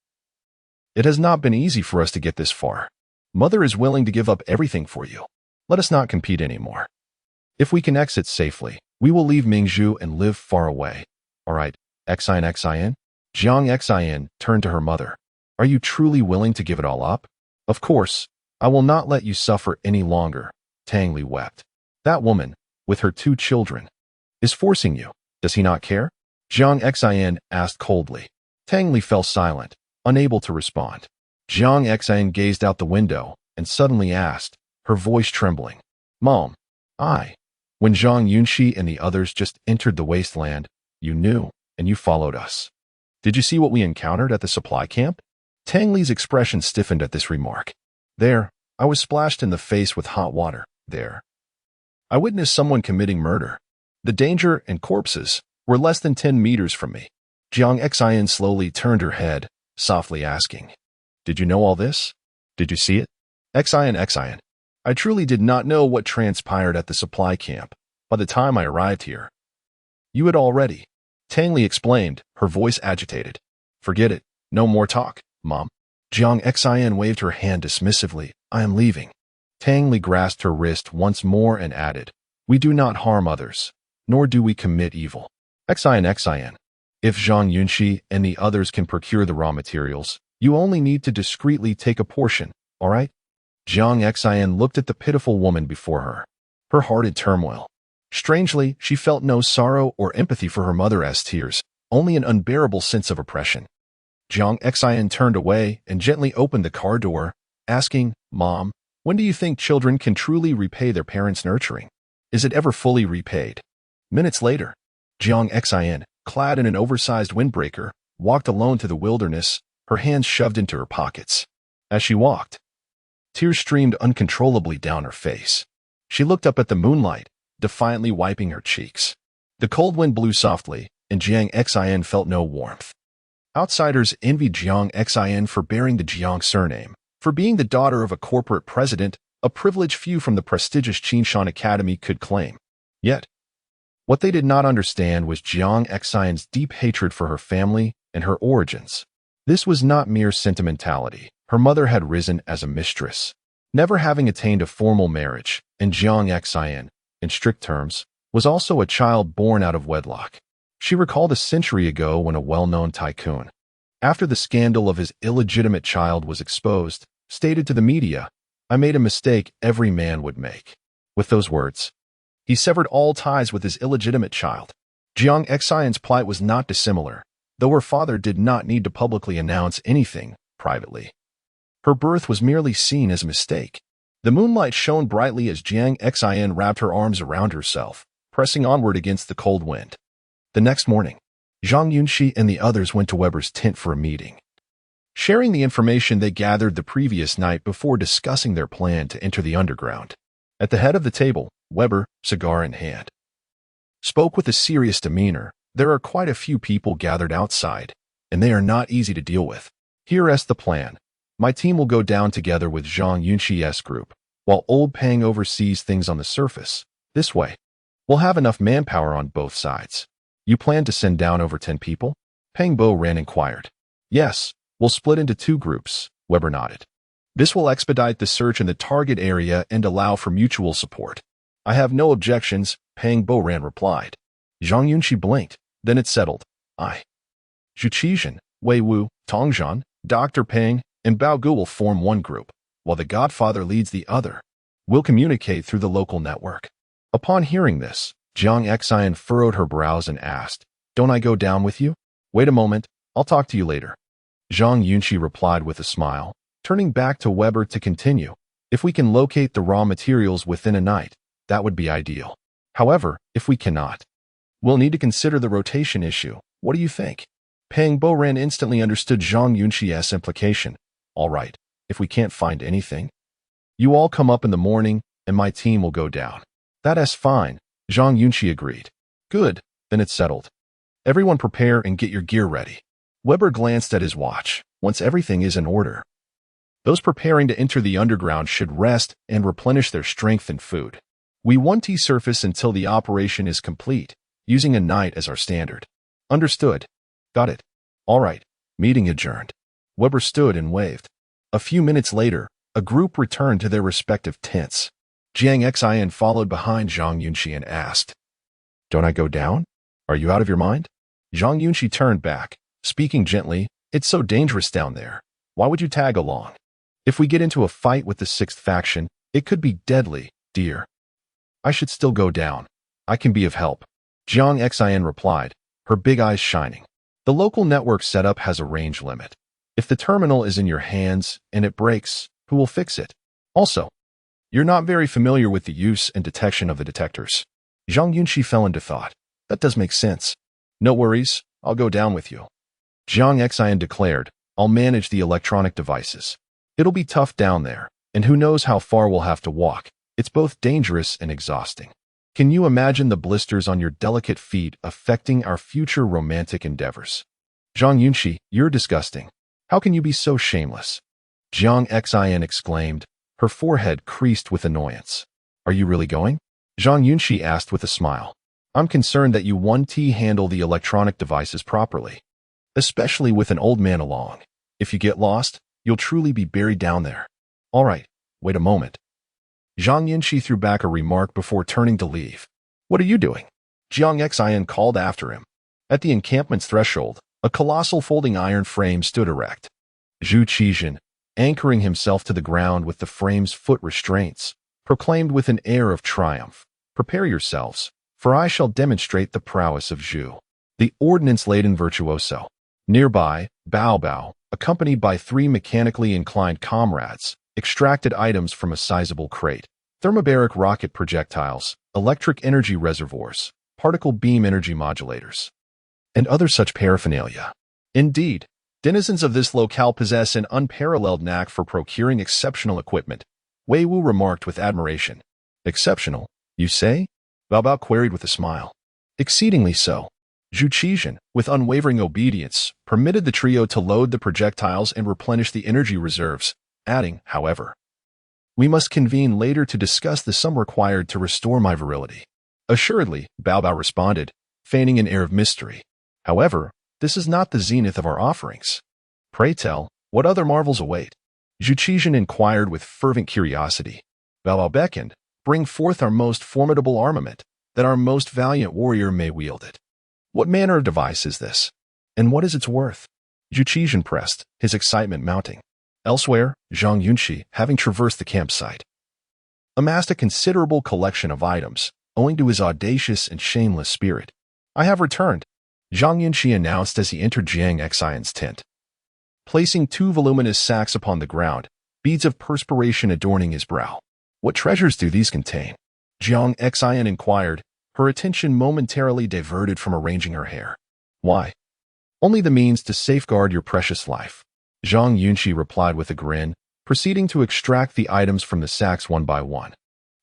It has not been easy for us to get this far. Mother is willing to give up everything for you. Let us not compete anymore. If we can exit safely, we will leave Mingzhu and live far away. All right, Xin. Zhang Xin turned to her mother. Are you truly willing to give it all up? Of course, I will not let you suffer any longer. Tang Li wept. That woman, with her 2 children, is forcing you. Does he not care? Zhang Xin asked coldly. Tang Li fell silent, unable to respond. Zhang Xin gazed out the window and suddenly asked, her voice trembling. Mom, when Zhang Yunxi and the others just entered the wasteland, you knew, and you followed us. Did you see what we encountered at the supply camp? Tang Li's expression stiffened at this remark. There, I was splashed in the face with hot water. There, I witnessed someone committing murder. The danger and corpses were less than 10 meters from me. Zhang Xin slowly turned her head, softly asking, Did you know all this? Did you see it? Xin, I truly did not know what transpired at the supply camp by the time I arrived here. You had already. Tang Li explained, her voice agitated. Forget it. No more talk, Mom. Zhang Xin waved her hand dismissively. I am leaving. Tang Li grasped her wrist once more and added, We do not harm others, nor do we commit evil. Xin, if Zhang Yunxi and the others can procure the raw materials, you only need to discreetly take a portion, all right? Zhang Xin looked at the pitiful woman before her, her heart in turmoil. Strangely, she felt no sorrow or empathy for her mother's tears, only an unbearable sense of oppression. Zhang Xin turned away and gently opened the car door, asking, Mom, when do you think children can truly repay their parents' nurturing? Is it ever fully repaid? Minutes later, Zhang Xin, clad in an oversized windbreaker, walked alone to the wilderness, her hands shoved into her pockets. As she walked, tears streamed uncontrollably down her face. She looked up at the moonlight, defiantly wiping her cheeks. The cold wind blew softly, and Zhang Xin felt no warmth. Outsiders envied Zhang Xin for bearing the Jiang surname, For being the daughter of a corporate president, a privilege few from the prestigious Qinshan Academy could claim. Yet, what they did not understand was Zhang Yunxi's deep hatred for her family and her origins. This was not mere sentimentality. Her mother had risen as a mistress, never having attained a formal marriage, and Zhang Yunxi, in strict terms, was also a child born out of wedlock. She recalled a century ago when a well-known tycoon, after the scandal of his illegitimate child was exposed, stated to the media, "I made a mistake every man would make." With those words, he severed all ties with his illegitimate child. Zhang Yunxi's plight was not dissimilar, though her father did not need to publicly announce anything privately. Her birth was merely seen as a mistake. The moonlight shone brightly as Zhang Yunxi wrapped her arms around herself, pressing onward against the cold wind. The next morning, Zhang Yunxi and the others went to Weber's tent for a meeting, sharing the information they gathered the previous night before discussing their plan to enter the underground. At the head of the table, Weber, cigar in hand, spoke with a serious demeanor. "There are quite a few people gathered outside, and they are not easy to deal with. Here is the plan. My team will go down together with Zhang Yunxi's group, while Old Pang oversees things on the surface. This way, we'll have enough manpower on both sides." "You plan to send down over 10 people?" Pang Bo-ran inquired. "Yes, we'll split into 2 groups," Weber nodded. "This will expedite the search in the target area and allow for mutual support." "I have no objections," Pang Bo-ran replied. Zhang Yunxi blinked, then it settled. "I, Zhu Qizhan, Wei Wu, Tongzhan, Dr. Peng, and Bao Gu will form one group, while the Godfather leads the other. We'll communicate through the local network." Upon hearing this, Zhang Yunxi furrowed her brows and asked, "Don't I go down with you?" "Wait a moment, I'll talk to you later," Zhang Yunxi replied with a smile, turning back to Weber to continue. "If we can locate the raw materials within a night, that would be ideal. However, if we cannot, we'll need to consider the rotation issue. What do you think?" Pang Bo-ran instantly understood Zhang Yunxi's implication. "All right, if we can't find anything, you all come up in the morning, and my team will go down." "That is fine," Zhang Yunxi agreed. "Good, then it's settled. Everyone prepare and get your gear ready." Weber glanced at his watch. "Once everything is in order, those preparing to enter the underground should rest and replenish their strength and food. We won't surface until the operation is complete, using a night as our standard." "Understood. Got it. All right." Meeting adjourned. Weber stood and waved. A few minutes later, a group returned to their respective tents. Zhang Yunxi followed behind Zhang Yunxi and asked, "Don't I go down? Are you out of your mind?" Zhang Yunxi turned back, speaking gently. "It's so dangerous down there. Why would you tag along? If we get into a fight with the 6th faction, it could be deadly, dear." "I should still go down. I can be of help," Zhang Yunxi replied, her big eyes shining. "The local network setup has a range limit. If the terminal is in your hands and it breaks, who will fix it? Also, you're not very familiar with the use and detection of the detectors." Zhang Yunxi fell into thought. "That does make sense. No worries, I'll go down with you." Zhang Yunxi declared, "I'll manage the electronic devices. It'll be tough down there, and who knows how far we'll have to walk. It's both dangerous and exhausting. Can you imagine the blisters on your delicate feet affecting our future romantic endeavors?" "Zhang Yunxi, you're disgusting. How can you be so shameless?" Zhang Yunxi exclaimed, her forehead creased with annoyance. "Are you really going?" Zhang Yunxi asked with a smile. "I'm concerned that you won't handle the electronic devices properly, especially with an old man along. If you get lost, you'll truly be buried down there." "All right, wait a moment." Zhang Yunxi threw back a remark before turning to leave. "What are you doing?" Zhang Yunxi called after him. At the encampment's threshold, a colossal folding iron frame stood erect. Zhu Qizhan, anchoring himself to the ground with the frame's foot restraints, proclaimed with an air of triumph, "Prepare yourselves, for I shall demonstrate the prowess of Zhu, the ordnance-laden virtuoso." Nearby, Bao Bao, accompanied by 3 mechanically inclined comrades, extracted items from a sizable crate: thermobaric rocket projectiles, electric energy reservoirs, particle beam energy modulators, and other such paraphernalia. Indeed, denizens of this locale possess an unparalleled knack for procuring exceptional equipment, Wei Wu remarked with admiration. "Exceptional, you say?" Bao Bao queried with a smile. "Exceedingly so." Zhu Qizhan, with unwavering obedience, permitted the trio to load the projectiles and replenish the energy reserves, adding, however, "We must convene later to discuss the sum required to restore my virility." "Assuredly," Bao Bao responded, feigning an air of mystery. "However, this is not the zenith of our offerings. Pray tell, what other marvels await?" Zhu Qizhen inquired with fervent curiosity. Bao Bao beckoned, "Bring forth our most formidable armament, that our most valiant warrior may wield it." "What manner of device is this? And what is its worth?" Zhu Qizhen pressed, his excitement mounting. Elsewhere, Zhang Yunxi, having traversed the campsite, amassed a considerable collection of items, owing to his audacious and shameless spirit. "I have returned," Zhang Yunxi announced as he entered Jiang Xian's tent. Placing 2 voluminous sacks upon the ground, beads of perspiration adorning his brow. "What treasures do these contain?" Jiang Xian inquired, her attention momentarily diverted from arranging her hair. "Why? Only the means to safeguard your precious life," Zhang Yunxi replied with a grin, proceeding to extract the items from the sacks one by one.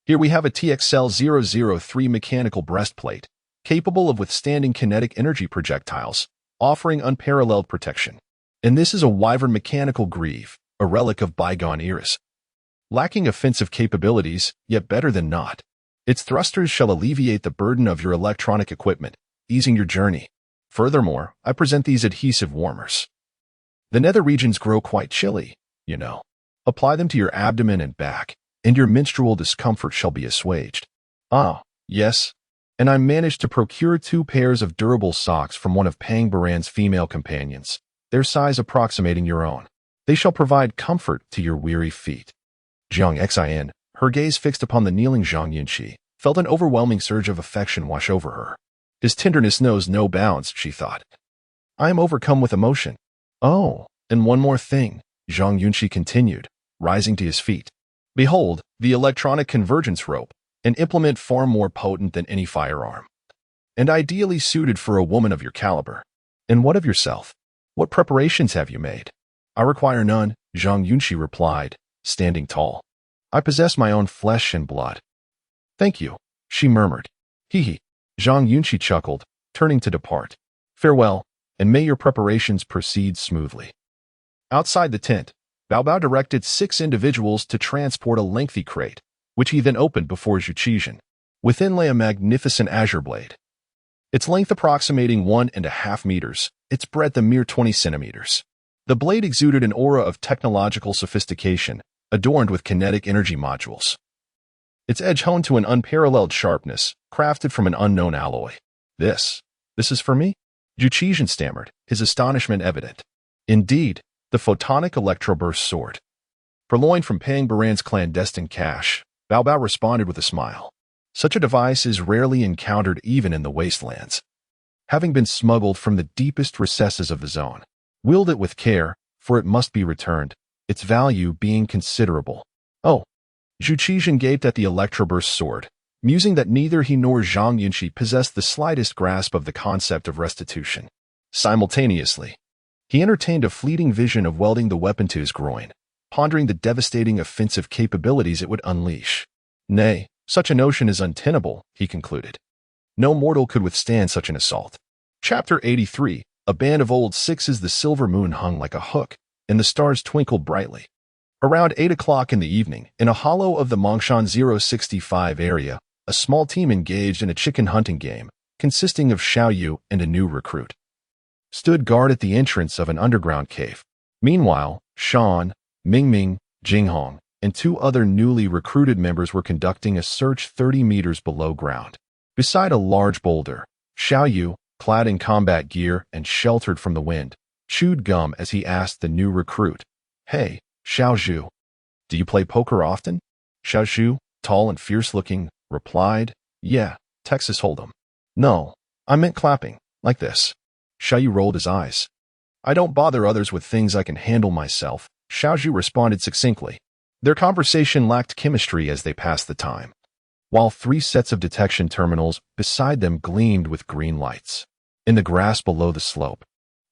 "Here we have a TXL-003 mechanical breastplate, capable of withstanding kinetic energy projectiles, offering unparalleled protection. And this is a wyvern mechanical greave, a relic of bygone eras. Lacking offensive capabilities, yet better than not. Its thrusters shall alleviate the burden of your electronic equipment, easing your journey. Furthermore, I present these adhesive warmers. The nether regions grow quite chilly, you know. Apply them to your abdomen and back, and your menstrual discomfort shall be assuaged." "Ah, yes. And I managed to procure 2 pairs of durable socks from one of Pang Baran's female companions, their size approximating your own. They shall provide comfort to your weary feet." Jiang Xian, her gaze fixed upon the kneeling Zhang Yunxi, felt an overwhelming surge of affection wash over her. His tenderness knows no bounds, she thought. "I am overcome with emotion." "Oh, and one more thing," Zhang Yunxi continued, rising to his feet. "Behold, the electronic convergence rope, an implement far more potent than any firearm, and ideally suited for a woman of your caliber. And what of yourself? What preparations have you made?" "I require none," Zhang Yunxi replied, standing tall. "I possess my own flesh and blood." "Thank you," she murmured. "Hee." Zhang Yunxi chuckled, turning to depart. "Farewell, and may your preparations proceed smoothly." Outside the tent, Bao Bao directed 6 individuals to transport a lengthy crate, which he then opened before Zhu Qizhen. Within lay a magnificent azure blade, its length approximating 1.5 meters, its breadth a mere 20 centimeters. The blade exuded an aura of technological sophistication, adorned with kinetic energy modules. Its edge honed to an unparalleled sharpness, crafted from an unknown alloy. This is for me?" Zhu Qizhen stammered, his astonishment evident. "Indeed, the photonic electroburst sword. Purloined from Pang Baran's clandestine cache," Bao Bao responded with a smile. "Such a device is rarely encountered even in the wastelands. Having been smuggled from the deepest recesses of the zone. Wield it with care, for it must be returned, its value being considerable." "Oh." Zhu Qizhen gaped at the electroburst sword, musing that neither he nor Zhang Yunxi possessed the slightest grasp of the concept of restitution. Simultaneously, he entertained a fleeting vision of welding the weapon to his groin, pondering the devastating offensive capabilities it would unleash. "Nay, such a notion is untenable," he concluded. "No mortal could withstand such an assault." Chapter 83. A band of old sixes. The silver moon hung like a hook, and the stars twinkled brightly. Around 8 o'clock in the evening, in a hollow of the Mongshan 065 area, a small team engaged in a chicken hunting game, consisting of Xiao Yu and a new recruit, stood guard at the entrance of an underground cave. Meanwhile, Shan, Mingming, Jinghong, and 2 other newly recruited members were conducting a search 30 meters below ground. Beside a large boulder, Xiao Yu, clad in combat gear and sheltered from the wind, chewed gum as he asked the new recruit, "Hey, Xiao Zhu, do you play poker often?" Xiao Zhu, tall and fierce-looking, replied, "Yeah, Texas Hold'em." "No, I meant clapping, like this." Xiao Yu rolled his eyes. "I don't bother others with things I can handle myself," Xiao Zhu responded succinctly. Their conversation lacked chemistry as they passed the time, while 3 sets of detection terminals beside them gleamed with green lights. In the grass below the slope,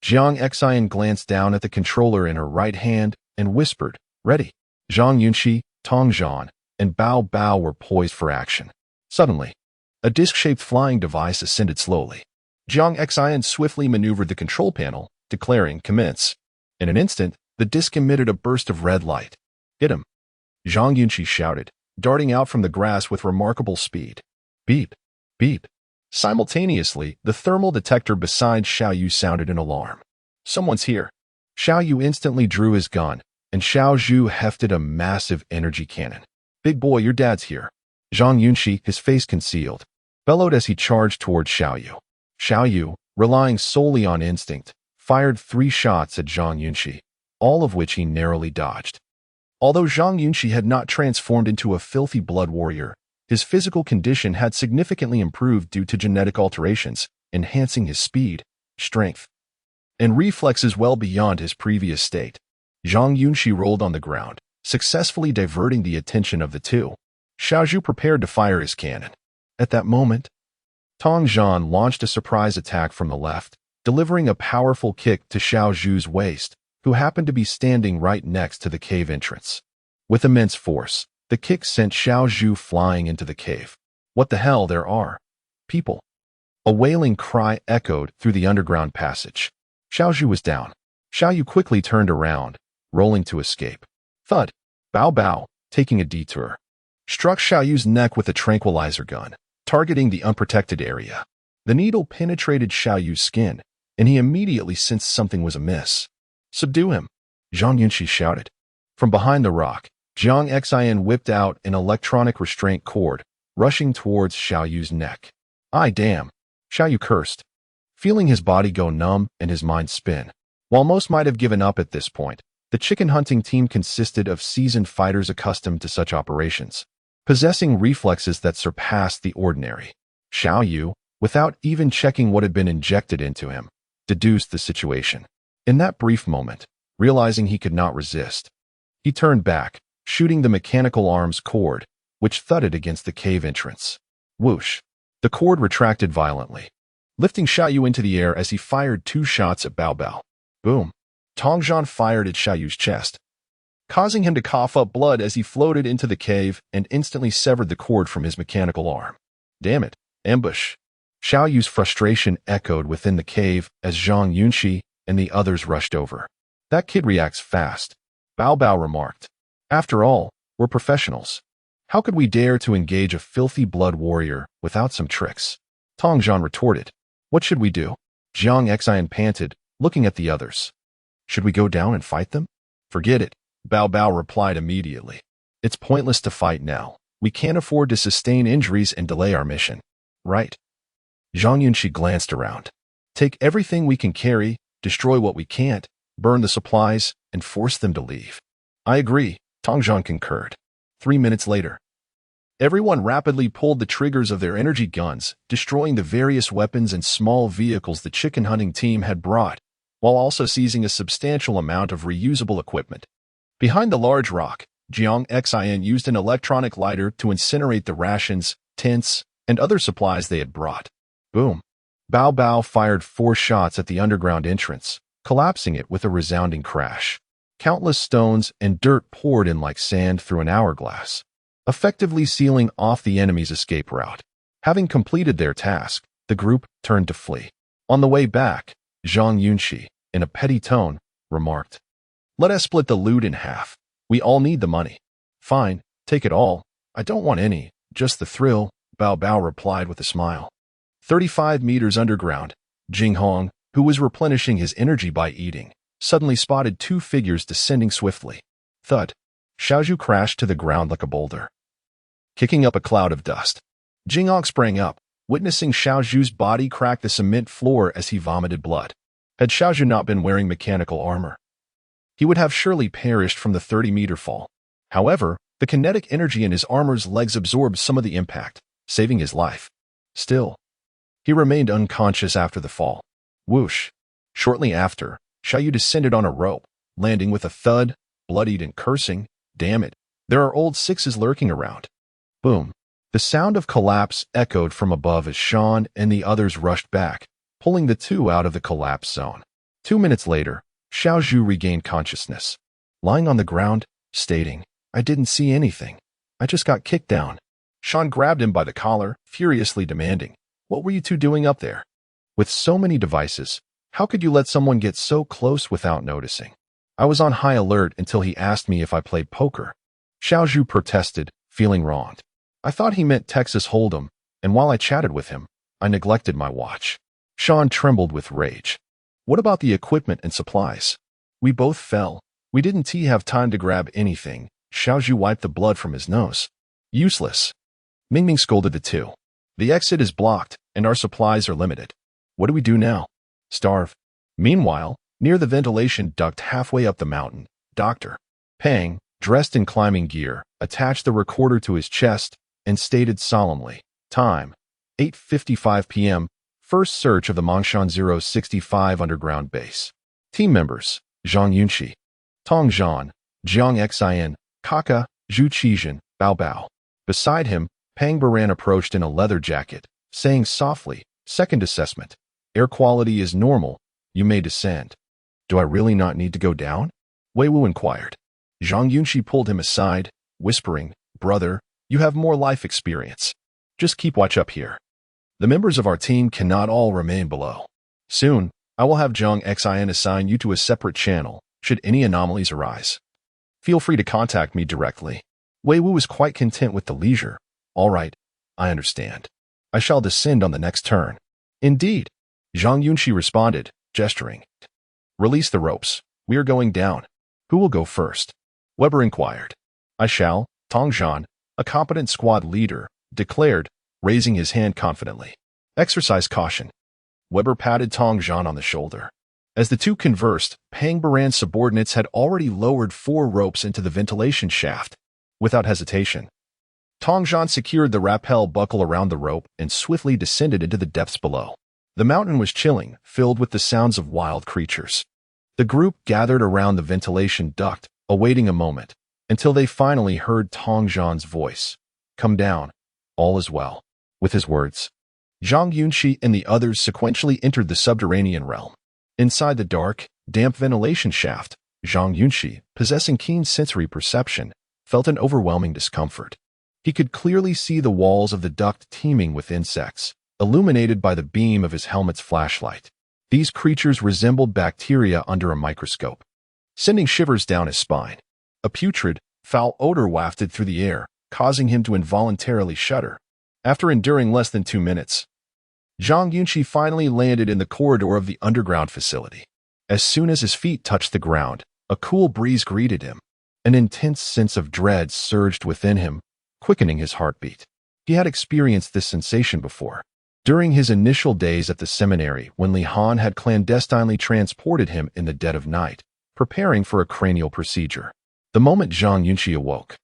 Jiang Xian glanced down at the controller in her right hand and whispered, "Ready." Zhang Yunxi, Tong Zhan, and Bao Bao were poised for action. Suddenly, a disc-shaped flying device ascended slowly. Jiang Xian swiftly maneuvered the control panel, declaring, "Commence." In an instant, the disc emitted a burst of red light, Hit him! Zhang Yunxi shouted, darting out from the grass with remarkable speed. Beep! Beep! Simultaneously, the thermal detector beside Xiao Yu sounded an alarm. Someone's here. Xiao Yu instantly drew his gun, and Xiao Zhu hefted a massive energy cannon. Big boy, your dad's here. Zhang Yunxi, his face concealed, bellowed as he charged towards Xiao Yu. Xiao Yu, relying solely on instinct, fired 3 shots at Zhang Yunxi, all of which he narrowly dodged. Although Zhang Yunxi had not transformed into a filthy blood warrior, his physical condition had significantly improved due to genetic alterations, enhancing his speed, strength, and reflexes well beyond his previous state. Zhang Yunxi rolled on the ground, successfully diverting the attention of the two. Xiao Zhu prepared to fire his cannon. At that moment, Tong Zhan launched a surprise attack from the left, delivering a powerful kick to Xiao Zhu's waist, who happened to be standing right next to the cave entrance. With immense force, the kick sent Xiao Zhu flying into the cave. What the hell, there are people! A wailing cry echoed through the underground passage. Xiao Zhu was down. Xiao Yu quickly turned around, rolling to escape. Thud! Bao Bao, taking a detour, struck Xiao Yu's neck with a tranquilizer gun, targeting the unprotected area. The needle penetrated Xiao Yu's skin, and he immediately sensed something was amiss. Subdue him! Zhang Yunxi shouted. From behind the rock, Zhang Xin whipped out an electronic restraint cord, rushing towards Xiao Yu's neck. "Ay damn!" Xiao Yu cursed, feeling his body go numb and his mind spin. While most might have given up at this point, the chicken hunting team consisted of seasoned fighters accustomed to such operations, possessing reflexes that surpassed the ordinary. Xiao Yu, without even checking what had been injected into him, deduced the situation. In that brief moment, realizing he could not resist, he turned back, shooting the mechanical arms cord, which thudded against the cave entrance. Whoosh! The cord retracted violently, lifting Xiao Yu into the air as he fired 2 shots at Bao Bao. Boom! Tong Zhan fired at Xiao Yu's chest, causing him to cough up blood as he floated into the cave and instantly severed the cord from his mechanical arm. Damn it! Ambush! Xiao Yu's frustration echoed within the cave as Zhang Yunxi and the others rushed over. That kid reacts fast, Bao Bao remarked. After all, we're professionals. How could we dare to engage a filthy blood warrior without some tricks? Tong Zhan retorted. What should we do? Zhang Xin panted, looking at the others. Should we go down and fight them? Forget it, Bao Bao replied immediately. It's pointless to fight now. We can't afford to sustain injuries and delay our mission. Right? Zhang Yunxi glanced around. Take everything we can carry, destroy what we can't, burn the supplies, and force them to leave. I agree, Tong Zhan concurred. 3 minutes later, everyone rapidly pulled the triggers of their energy guns, destroying the various weapons and small vehicles the chicken hunting team had brought, while also seizing a substantial amount of reusable equipment. Behind the large rock, Zhang Xin used an electronic lighter to incinerate the rations, tents, and other supplies they had brought. Boom! Bao Bao fired 4 shots at the underground entrance, collapsing it with a resounding crash. Countless stones and dirt poured in like sand through an hourglass, effectively sealing off the enemy's escape route. Having completed their task, the group turned to flee. On the way back, Zhang Yunxi, in a petty tone, remarked, "Let us split the loot in half. We all need the money." "Fine, take it all. I don't want any, just the thrill," Bao Bao replied with a smile. 35 meters underground, Jing Hong, who was replenishing his energy by eating, suddenly spotted 2 figures descending swiftly. Thud! Xiao Zhu crashed to the ground like a boulder, kicking up a cloud of dust. Jing Hong sprang up, witnessing Xiao Zhu's body crack the cement floor as he vomited blood. Had Xiao Zhu not been wearing mechanical armor, he would have surely perished from the 30-meter fall. However, the kinetic energy in his armor's legs absorbed some of the impact, saving his life. Still, he remained unconscious after the fall. Whoosh! Shortly after, Xiao Yu descended on a rope, landing with a thud, bloodied and cursing. Damn it, there are old 6s lurking around. Boom! The sound of collapse echoed from above as Sean and the others rushed back, pulling the 2 out of the collapse zone. 2 minutes later, Xiao Zhu regained consciousness, lying on the ground, stating, "I didn't see anything. I just got kicked down." Sean grabbed him by the collar, furiously demanding, "What were you 2 doing up there? With so many devices, how could you let someone get so close without noticing?" I was on high alert until he asked me if I played poker. Xiaozhu protested, feeling wronged. I thought he meant Texas Hold'em, and while I chatted with him, I neglected my watch. Sean trembled with rage. What about the equipment and supplies? We both fell. We didn't have time to grab anything. Xiaozhu wiped the blood from his nose. Useless. Mingming scolded the two. The exit is blocked, and our supplies are limited. What do we do now? Starve. Meanwhile, near the ventilation duct halfway up the mountain, Dr. Peng, dressed in climbing gear, attached the recorder to his chest and stated solemnly, time, 8:55 p.m., first search of the Mongshan 065 underground base. Team members, Zhang Yunxi, Tong Zhan, Jiang Xin, Kaka, Zhu Qizhen, Bao Bao. Beside him, Pang Baran approached in a leather jacket, saying softly, second assessment. Air quality is normal. You may descend. Do I really not need to go down? Wei Wu inquired. Zhang Yunxi pulled him aside, whispering, brother, you have more life experience. Just keep watch up here. The members of our team cannot all remain below. Soon, I will have Jiang Xin assign you to a separate channel, should any anomalies arise. Feel free to contact me directly. Wei Wu was quite content with the leisure. All right, I understand. I shall descend on the next turn. Indeed, Zhang Yunxi responded, gesturing. Release the ropes. We are going down. Who will go first? Weber inquired. I shall, Tong Zhan, a competent squad leader, declared, raising his hand confidently. Exercise caution. Weber patted Tong Zhan on the shoulder. As the two conversed, Pang Baran's subordinates had already lowered 4 ropes into the ventilation shaft. Without hesitation, Tong Zhan secured the rappel buckle around the rope and swiftly descended into the depths below. The mountain was chilling, filled with the sounds of wild creatures. The group gathered around the ventilation duct, awaiting a moment, until they finally heard Tong Zhan's voice. Come down. All is well. With his words, Zhang Yunxi and the others sequentially entered the subterranean realm. Inside the dark, damp ventilation shaft, Zhang Yunxi, possessing keen sensory perception, felt an overwhelming discomfort. He could clearly see the walls of the duct teeming with insects, illuminated by the beam of his helmet's flashlight. These creatures resembled bacteria under a microscope, sending shivers down his spine. A putrid, foul odor wafted through the air, causing him to involuntarily shudder. After enduring less than 2 minutes, Zhang Yunxi finally landed in the corridor of the underground facility. As soon as his feet touched the ground, a cool breeze greeted him. An intense sense of dread surged within him, quickening his heartbeat. He had experienced this sensation before. During his initial days at the seminary, when Li Han had clandestinely transported him in the dead of night, preparing for a cranial procedure. The moment Zhang Yunxi awoke,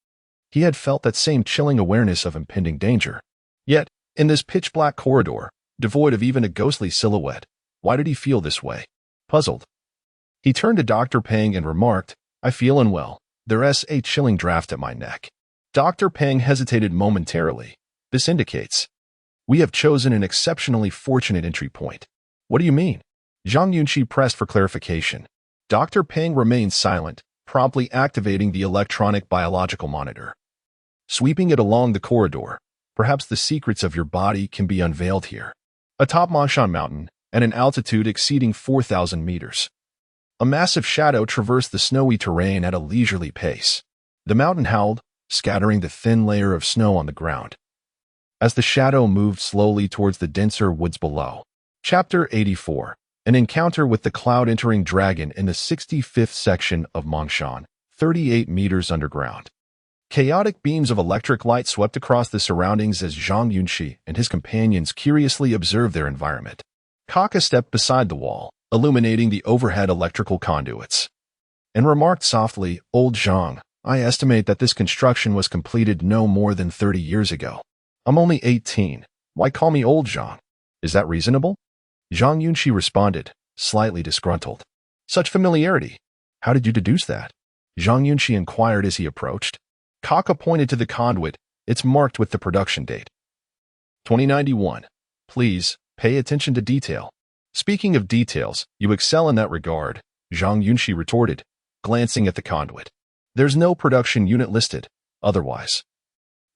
he had felt that same chilling awareness of impending danger. Yet, in this pitch-black corridor, devoid of even a ghostly silhouette, why did he feel this way? Puzzled, he turned to Dr. Peng and remarked, I feel unwell. There's a chilling draft at my neck. Dr. Peng hesitated momentarily. This indicates we have chosen an exceptionally fortunate entry point. What do you mean? Zhang Yunxi pressed for clarification. Dr. Peng remained silent, promptly activating the electronic biological monitor. Sweeping it along the corridor, perhaps the secrets of your body can be unveiled here. Atop Mongshan Mountain, at an altitude exceeding 4,000 meters, a massive shadow traversed the snowy terrain at a leisurely pace. The mountain howled, scattering the thin layer of snow on the ground, as the shadow moved slowly towards the denser woods below. Chapter 84. An encounter with the cloud-entering dragon in the 65th section of Mongshan, 38 meters underground. Chaotic beams of electric light swept across the surroundings as Zhang Yunxi and his companions curiously observed their environment. Kaka stepped beside the wall, illuminating the overhead electrical conduits, and remarked softly, Old Zhang, I estimate that this construction was completed no more than 30 years ago. I'm only 18. Why call me Old Zhang? Is that reasonable? Zhang Yunxi responded, slightly disgruntled. Such familiarity. How did you deduce that? Zhang Yunxi inquired as he approached. Kaka pointed to the conduit. It's marked with the production date. 2091. Please, pay attention to detail. Speaking of details, you excel in that regard, Zhang Yunxi retorted, glancing at the conduit. There's no production unit listed. Otherwise,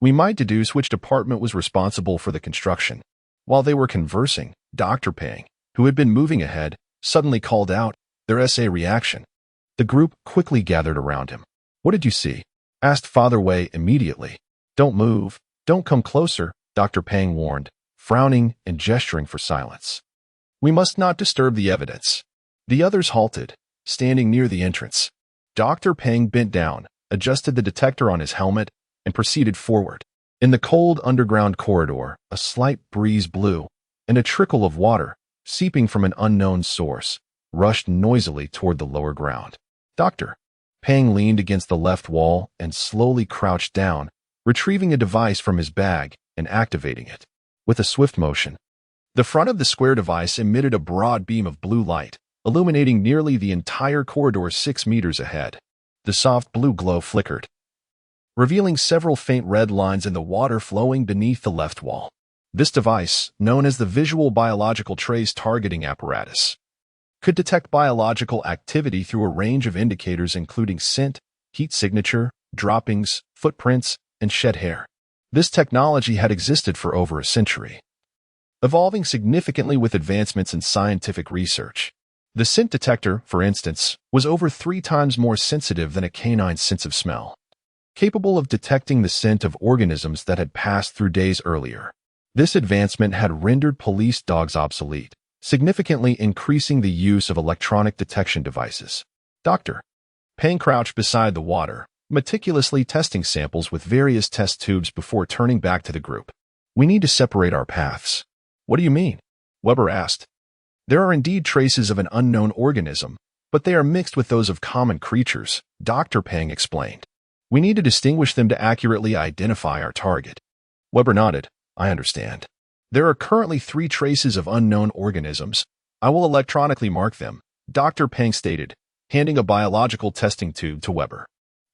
we might deduce which department was responsible for the construction. While they were conversing, Dr. Peng, who had been moving ahead, suddenly called out, there's a reaction. The group quickly gathered around him. "What did you see?" asked Father Wei immediately. "Don't move. Don't come closer," Dr. Peng warned, frowning and gesturing for silence. "We must not disturb the evidence." The others halted, standing near the entrance. Dr. Peng bent down, adjusted the detector on his helmet, and proceeded forward. In the cold underground corridor, a slight breeze blew, and a trickle of water, seeping from an unknown source, rushed noisily toward the lower ground. Dr. Peng leaned against the left wall and slowly crouched down, retrieving a device from his bag and activating it. With a swift motion, the front of the square device emitted a broad beam of blue light, illuminating nearly the entire corridor 6 meters ahead. The soft blue glow flickered, revealing several faint red lines in the water flowing beneath the left wall. This device, known as the Visual Biological Trace Targeting Apparatus, could detect biological activity through a range of indicators including scent, heat signature, droppings, footprints, and shed hair. This technology had existed for over a century, evolving significantly with advancements in scientific research. The scent detector, for instance, was over 3 times more sensitive than a canine's sense of smell, capable of detecting the scent of organisms that had passed through days earlier. This advancement had rendered police dogs obsolete, significantly increasing the use of electronic detection devices. Dr. Peng crouched beside the water, meticulously testing samples with various test tubes before turning back to the group. "We need to separate our paths." "What do you mean?" Weber asked. "There are indeed traces of an unknown organism, but they are mixed with those of common creatures," Dr. Peng explained. "We need to distinguish them to accurately identify our target." Weber nodded. "I understand. There are currently 3 traces of unknown organisms. I will electronically mark them," Dr. Peng stated, handing a biological testing tube to Weber.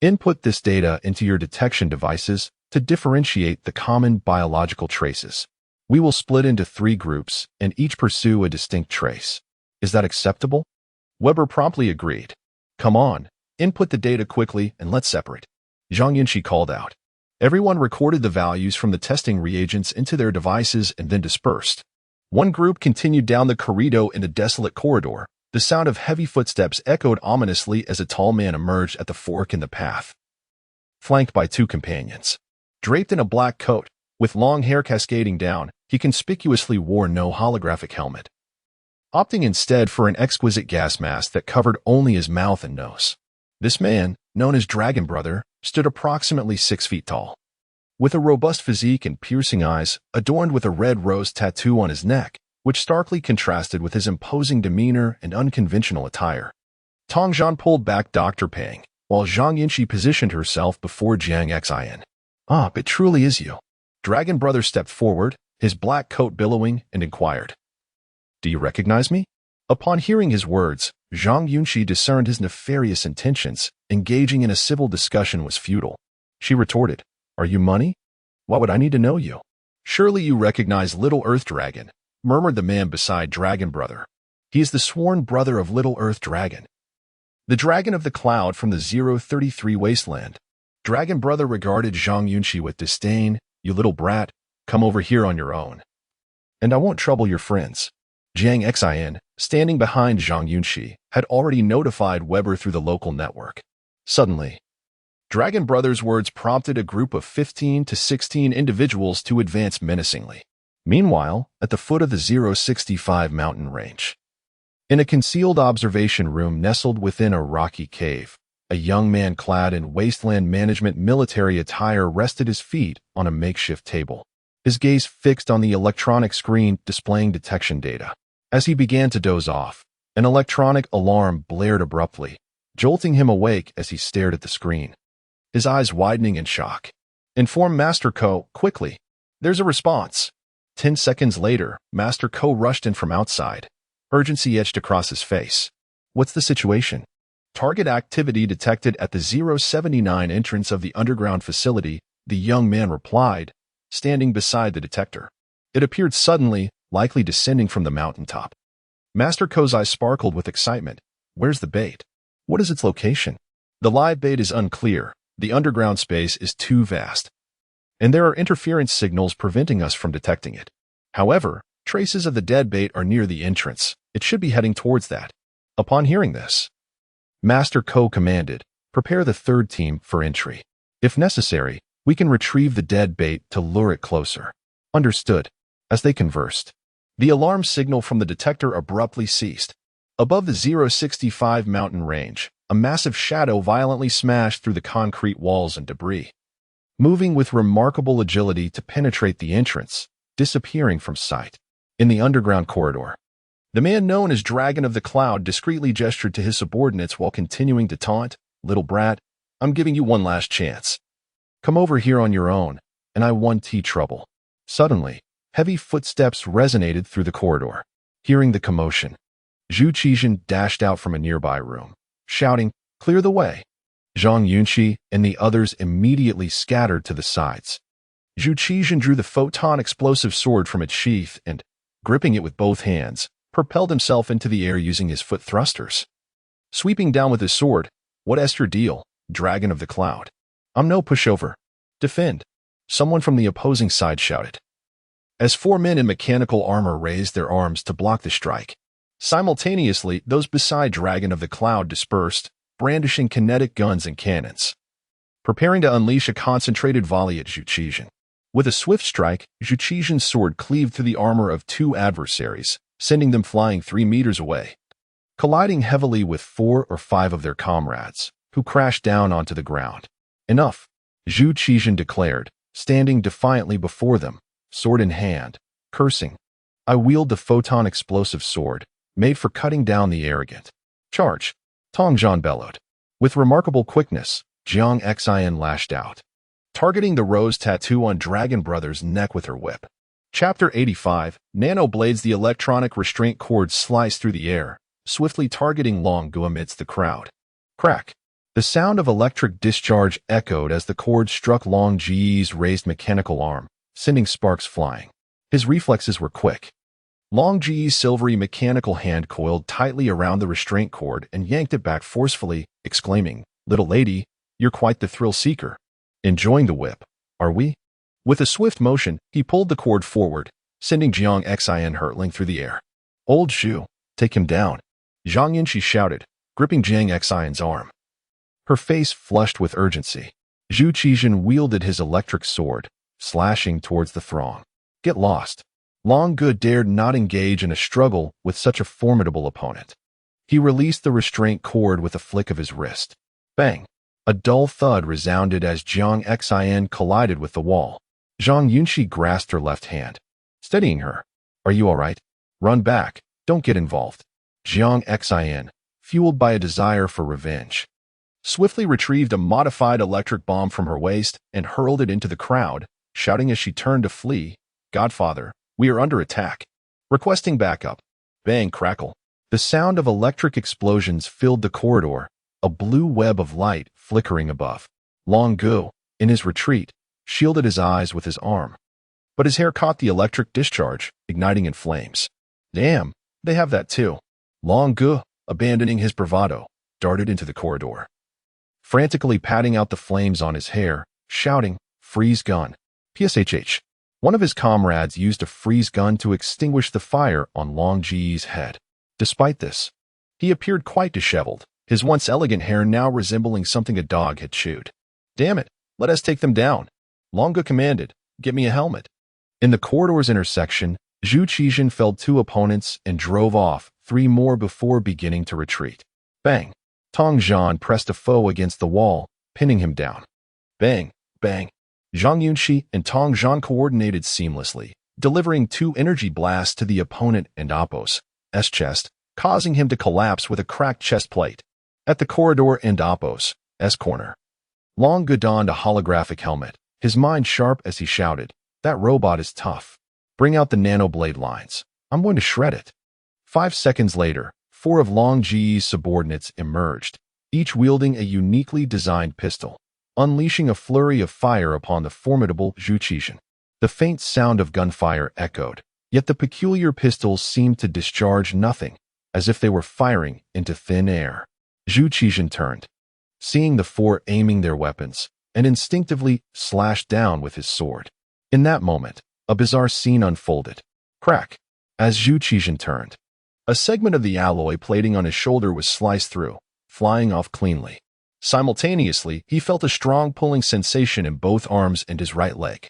"Input this data into your detection devices to differentiate the common biological traces. We will split into 3 groups and each pursue a distinct trace. Is that acceptable?" Weber promptly agreed. "Come on, input the data quickly and let's separate," Zhang Yunxi called out. Everyone recorded the values from the testing reagents into their devices and then dispersed. One group continued down the corridor in the desolate corridor. The sound of heavy footsteps echoed ominously as a tall man emerged at the fork in the path, flanked by 2 companions. Draped in a black coat, with long hair cascading down, he conspicuously wore no holographic helmet, opting instead for an exquisite gas mask that covered only his mouth and nose. This man, known as Dragon Brother, stood approximately 6 feet tall, with a robust physique and piercing eyes, adorned with a red rose tattoo on his neck, which starkly contrasted with his imposing demeanor and unconventional attire. Tong Zhan pulled back Dr. Peng, while Zhang Yunxi positioned herself before Jiang Xin. "Ah, it truly is you." Dragon Brother stepped forward, his black coat billowing, and inquired, "Do you recognize me?" Upon hearing his words, Zhang Yunxi discerned his nefarious intentions. Engaging in a civil discussion was futile. She retorted, "Are you money? Why would I need to know you?" "Surely you recognize Little Earth Dragon," murmured the man beside Dragon Brother. "He is the sworn brother of Little Earth Dragon, the dragon of the cloud from the 033 wasteland." Dragon Brother regarded Zhang Yunxi with disdain. "You little brat, come over here on your own, and I won't trouble your friends." Jiang Xin, standing behind Zhang Yunxi, had already notified Weber through the local network. Suddenly, Dragon Brother's words prompted a group of 15 to 16 individuals to advance menacingly. Meanwhile, at the foot of the 065 mountain range, in a concealed observation room nestled within a rocky cave, a young man clad in wasteland management military attire rested his feet on a makeshift table, his gaze fixed on the electronic screen displaying detection data. As he began to doze off, an electronic alarm blared abruptly, jolting him awake as he stared at the screen, his eyes widening in shock. "Inform Master Ko, quickly. There's a response." 10 seconds later, Master Ko rushed in from outside. Urgency etched across his face. "What's the situation?" "Target activity detected at the 079 entrance of the underground facility," the young man replied, standing beside the detector. It appeared suddenly, likely descending from the mountaintop. Master Ko's eyes sparkled with excitement. "Where's the bait? What is its location?" "The live bait is unclear. The underground space is too vast, and there are interference signals preventing us from detecting it. However, traces of the dead bait are near the entrance. It should be heading towards that." Upon hearing this, Master Ko commanded, "Prepare the third team for entry. If necessary, we can retrieve the dead bait to lure it closer." Understood. As they conversed, the alarm signal from the detector abruptly ceased. Above the 065 mountain range, a massive shadow violently smashed through the concrete walls and debris, moving with remarkable agility to penetrate the entrance, disappearing from sight. In the underground corridor, the man known as Dragon of the Cloud discreetly gestured to his subordinates while continuing to taunt, "Little brat, I'm giving you one last chance. Come over here on your own, and I won't tea trouble." Suddenly, heavy footsteps resonated through the corridor. Hearing the commotion, Zhu Qizhen dashed out from a nearby room, shouting, "Clear the way." Zhang Yunxi and the others immediately scattered to the sides. Zhu Qizhen drew the photon explosive sword from its sheath and, gripping it with both hands, propelled himself into the air using his foot thrusters. Sweeping down with his sword, "What's your deal, Dragon of the Cloud? I'm no pushover. Defend," someone from the opposing side shouted, as four men in mechanical armor raised their arms to block the strike. Simultaneously, those beside Dragon of the Cloud dispersed, brandishing kinetic guns and cannons, preparing to unleash a concentrated volley at Zhu Qizhen. With a swift strike, Zhu Qizhen's sword cleaved through the armor of two adversaries, sending them flying 3 meters away, colliding heavily with 4 or 5 of their comrades, who crashed down onto the ground. "Enough," Zhu Qizhen declared, standing defiantly before them, sword in hand, cursing. "I wield the photon explosive sword, made for cutting down the arrogant. Charge!" Tong Zhan bellowed. With remarkable quickness, Jiang Xin lashed out, targeting the rose tattoo on Dragon Brother's neck with her whip. Chapter 85, Nano blades. The electronic restraint cord sliced through the air, swiftly targeting Long Gu amidst the crowd. Crack! The sound of electric discharge echoed as the cord struck Long Ji's raised mechanical arm, sending sparks flying. His reflexes were quick. Long Ji's silvery mechanical hand coiled tightly around the restraint cord and yanked it back forcefully, exclaiming, "Little lady, you're quite the thrill-seeker. Enjoying the whip, are we?" With a swift motion, he pulled the cord forward, sending Jiang Xin hurtling through the air. "Old Zhu, take him down," Zhang Yunxi shouted, gripping Jiang Xin's arm. Her face flushed with urgency. Zhu Qizhen wielded his electric sword, slashing towards the throng. "Get lost." Long Gu dared not engage in a struggle with such a formidable opponent. He released the restraint cord with a flick of his wrist. Bang! A dull thud resounded as Jiang Xin collided with the wall. Zhang Yunxi grasped her left hand, steadying her. "Are you all right? Run back. Don't get involved." Jiang Xin, fueled by a desire for revenge, swiftly retrieved a modified electric bomb from her waist and hurled it into the crowd, shouting as she turned to flee, "Godfather, we are under attack. Requesting backup." Bang, crackle. The sound of electric explosions filled the corridor, a blue web of light flickering above. Long Gu, in his retreat, shielded his eyes with his arm, but his hair caught the electric discharge, igniting in flames. "Damn, they have that too." Long Gu, abandoning his bravado, darted into the corridor, frantically patting out the flames on his hair, shouting, "Freeze gun." PSHH. One of his comrades used a freeze gun to extinguish the fire on Long Ji's head. Despite this, he appeared quite disheveled, his once elegant hair now resembling something a dog had chewed. "Damn it, let us take them down." Long Gu commanded, "Get me a helmet." In the corridor's intersection, Zhu Qizhen felled 2 opponents and drove off 3 more before beginning to retreat. Bang! Tong Zhan pressed a foe against the wall, pinning him down. Bang! Bang! Zhang Yunxi and Tong Zhan coordinated seamlessly, delivering 2 energy blasts to the opponent and Appo's chest, causing him to collapse with a cracked chest plate. At the corridor and Appo's corner, Long Gu donned a holographic helmet, his mind sharp as he shouted, "That robot is tough. Bring out the nanoblade lines. I'm going to shred it." 5 seconds later, 4 of Long Ji's subordinates emerged, each wielding a uniquely designed pistol, unleashing a flurry of fire upon the formidable Zhu Qizhen. The faint sound of gunfire echoed, yet the peculiar pistols seemed to discharge nothing, as if they were firing into thin air. Zhu Qizhen turned, seeing the 4 aiming their weapons, and instinctively slashed down with his sword. In that moment, a bizarre scene unfolded. Crack! As Zhu Qizhen turned, a segment of the alloy plating on his shoulder was sliced through, flying off cleanly. Simultaneously, he felt a strong pulling sensation in both arms and his right leg.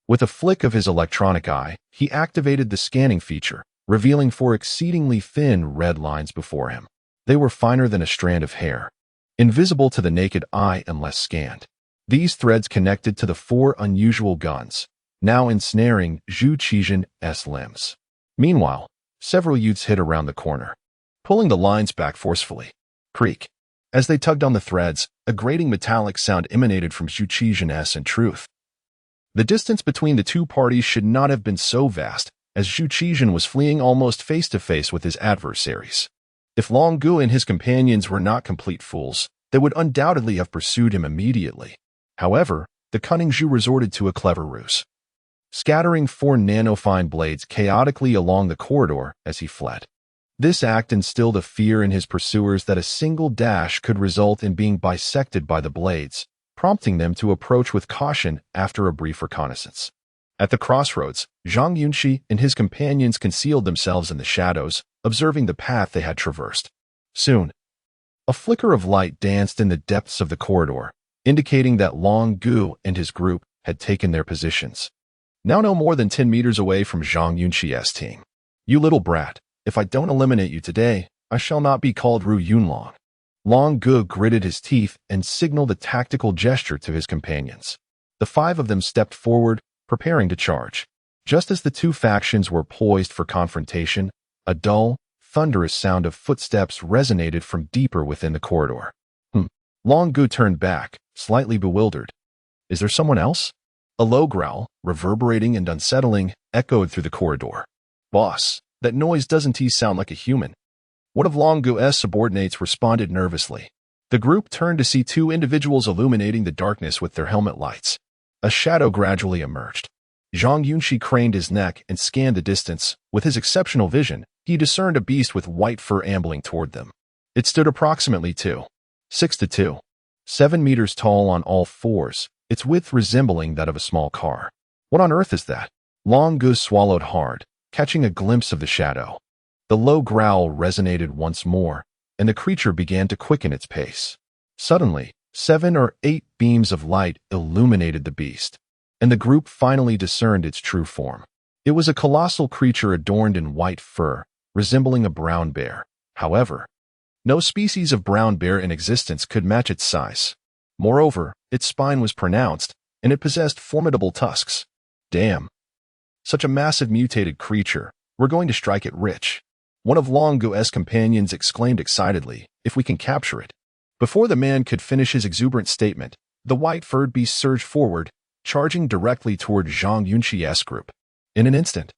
With a flick of his electronic eye, he activated the scanning feature, revealing four exceedingly thin red lines before him. They were finer than a strand of hair, invisible to the naked eye unless scanned. These threads connected to the four unusual guns, now ensnaring Zhu Qijian's limbs. Meanwhile, several youths hid around the corner, pulling the lines back forcefully. Creak. As they tugged on the threads, a grating metallic sound emanated from Zhu Qijian's. In truth, the distance between the two parties should not have been so vast, as Zhu Qijian was fleeing almost face-to-face with his adversaries. If Long Gu and his companions were not complete fools, they would undoubtedly have pursued him immediately. However, the cunning Zhu resorted to a clever ruse, scattering four nanofine blades chaotically along the corridor as he fled. This act instilled a fear in his pursuers that a single dash could result in being bisected by the blades, prompting them to approach with caution after a brief reconnaissance. At the crossroads, Zhang Yunxi and his companions concealed themselves in the shadows, observing the path they had traversed. Soon, a flicker of light danced in the depths of the corridor, indicating that Long Gu and his group had taken their positions. Now no more than 10 meters away from Zhang Yunxi's team. "You little brat, if I don't eliminate you today, I shall not be called Ru Yunlong." Long Gu gritted his teeth and signaled a tactical gesture to his companions. The five of them stepped forward, preparing to charge. Just as the two factions were poised for confrontation, a dull, thunderous sound of footsteps resonated from deeper within the corridor. Long Gu turned back, slightly bewildered. "Is there someone else?" A low growl, reverberating and unsettling, echoed through the corridor. "Boss, that noise doesn't sound like a human." One of Long Gu's subordinates responded nervously. The group turned to see two individuals illuminating the darkness with their helmet lights. A shadow gradually emerged. Zhang Yunxi craned his neck and scanned the distance. With his exceptional vision, he discerned a beast with white fur ambling toward them. It stood approximately 6 to 2, 7 meters tall on all fours, its width resembling that of a small car. "What on earth is that?" Long Gu swallowed hard, catching a glimpse of the shadow. The low growl resonated once more, and the creature began to quicken its pace. Suddenly, 7 or 8 beams of light illuminated the beast, and the group finally discerned its true form. It was a colossal creature adorned in white fur, resembling a brown bear. However, no species of brown bear in existence could match its size. Moreover, its spine was pronounced, and it possessed formidable tusks. "Damn. Such a massive mutated creature. We're going to strike it rich." One of Long Gu's companions exclaimed excitedly, "If we can capture it." Before the man could finish his exuberant statement, the white-furred beast surged forward, charging directly toward Zhang Yunxi's group. In an instant,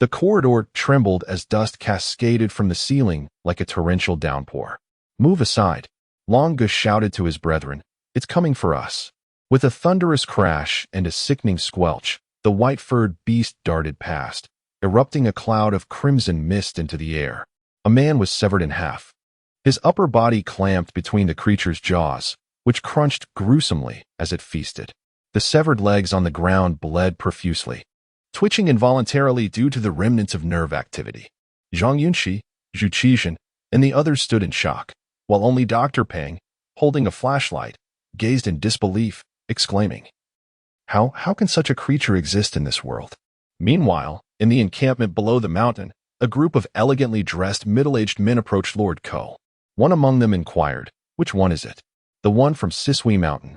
the corridor trembled as dust cascaded from the ceiling like a torrential downpour. "Move aside," Long Gu shouted to his brethren. "It's coming for us." With a thunderous crash and a sickening squelch, the white-furred beast darted past, erupting a cloud of crimson mist into the air. A man was severed in half. His upper body clamped between the creature's jaws, which crunched gruesomely as it feasted. The severed legs on the ground bled profusely, twitching involuntarily due to the remnants of nerve activity. Zhang Yunxi, Zhu Qijian, and the others stood in shock, while only Dr. Peng, holding a flashlight, gazed in disbelief, exclaiming, How can such a creature exist in this world?" Meanwhile, in the encampment below the mountain, a group of elegantly dressed middle-aged men approached Lord Ko. One among them inquired, "Which one is it?" "The one from Sisui Mountain."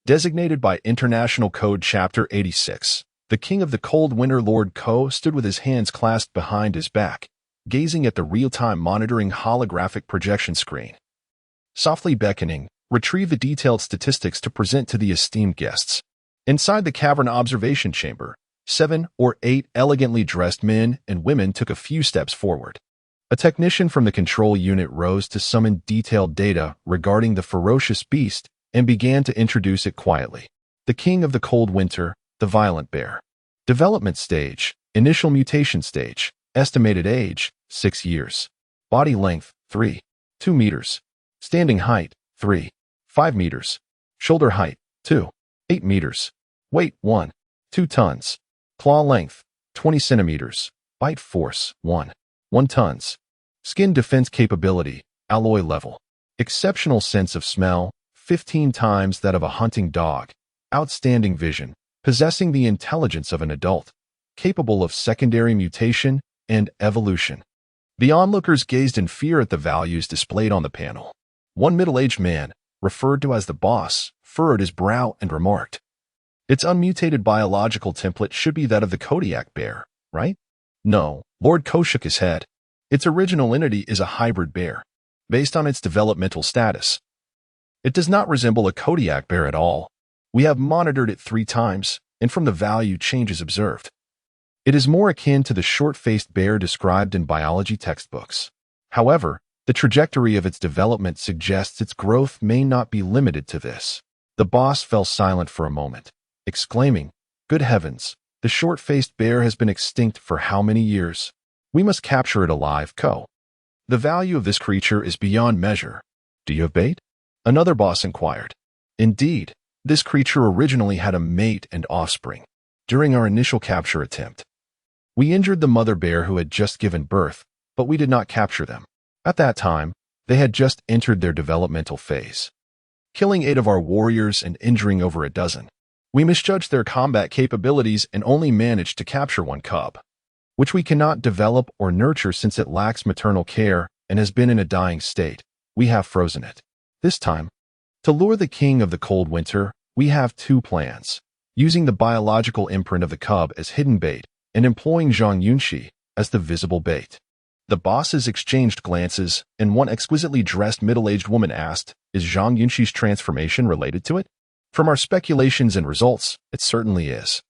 Designated by International Code Chapter 86, the king of the cold winter Lord Ko stood with his hands clasped behind his back, gazing at the real-time monitoring holographic projection screen. Softly beckoning, retrieve the detailed statistics to present to the esteemed guests. Inside the cavern observation chamber, 7 or 8 elegantly dressed men and women took a few steps forward. A technician from the control unit rose to summon detailed data regarding the ferocious beast and began to introduce it quietly. The king of the cold winter, the violent bear. Development stage, initial mutation stage, estimated age, 6 years. Body length, 2 meters. Standing height, 5 meters. Shoulder height, 8 meters. Weight, 2 tons. Claw length, 20 centimeters. Bite force, 1 tons. Skin defense capability, alloy level, exceptional sense of smell, 15 times that of a hunting dog, outstanding vision, possessing the intelligence of an adult, capable of secondary mutation and evolution. The onlookers gazed in fear at the values displayed on the panel. One middle-aged man, referred to as the boss, furrowed his brow and remarked, "Its unmutated biological template should be that of the Kodiak bear, right?" "No," Lord Ko shook his head. "Its original entity is a hybrid bear, based on its developmental status. It does not resemble a Kodiak bear at all. We have monitored it 3 times, and from the value changes observed, it is more akin to the short-faced bear described in biology textbooks. However, the trajectory of its development suggests its growth may not be limited to this." The boss fell silent for a moment, exclaiming, "Good heavens, the short-faced bear has been extinct for how many years? We must capture it alive, Ko. The value of this creature is beyond measure. Do you have bait?" Another boss inquired. "Indeed, this creature originally had a mate and offspring. During our initial capture attempt, we injured the mother bear who had just given birth, but we did not capture them. At that time, they had just entered their developmental phase, killing 8 of our warriors and injuring over a dozen. We misjudged their combat capabilities and only managed to capture 1 cub, which we cannot develop or nurture since it lacks maternal care and has been in a dying state. We have frozen it. This time, to lure the king of the cold winter, we have 2 plans: using the biological imprint of the cub as hidden bait and employing Zhang Yunxi as the visible bait." The bosses exchanged glances, and one exquisitely dressed middle-aged woman asked, "Is Zhang Yunxi's transformation related to it?" "From our speculations and results, it certainly is.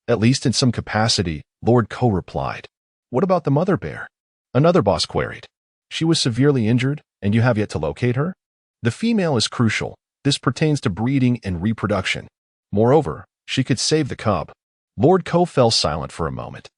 At least in some capacity," Lord Ko replied. "What about the mother bear?" Another boss queried. "She was severely injured, and you have yet to locate her?" "The female is crucial. This pertains to breeding and reproduction. Moreover, she could save the cub." Lord Ko fell silent for a moment.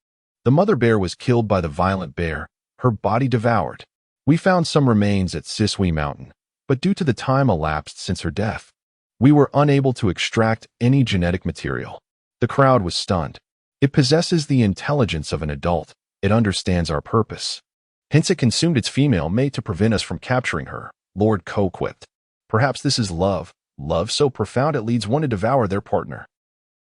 "The mother bear was killed by the violent bear, her body devoured. We found some remains at Green Mountain, but due to the time elapsed since her death, we were unable to extract any genetic material." The crowd was stunned. "It possesses the intelligence of an adult. It understands our purpose. Hence it consumed its female mate to prevent us from capturing her," Lord Ko quipped. "Perhaps this is love so profound it leads one to devour their partner."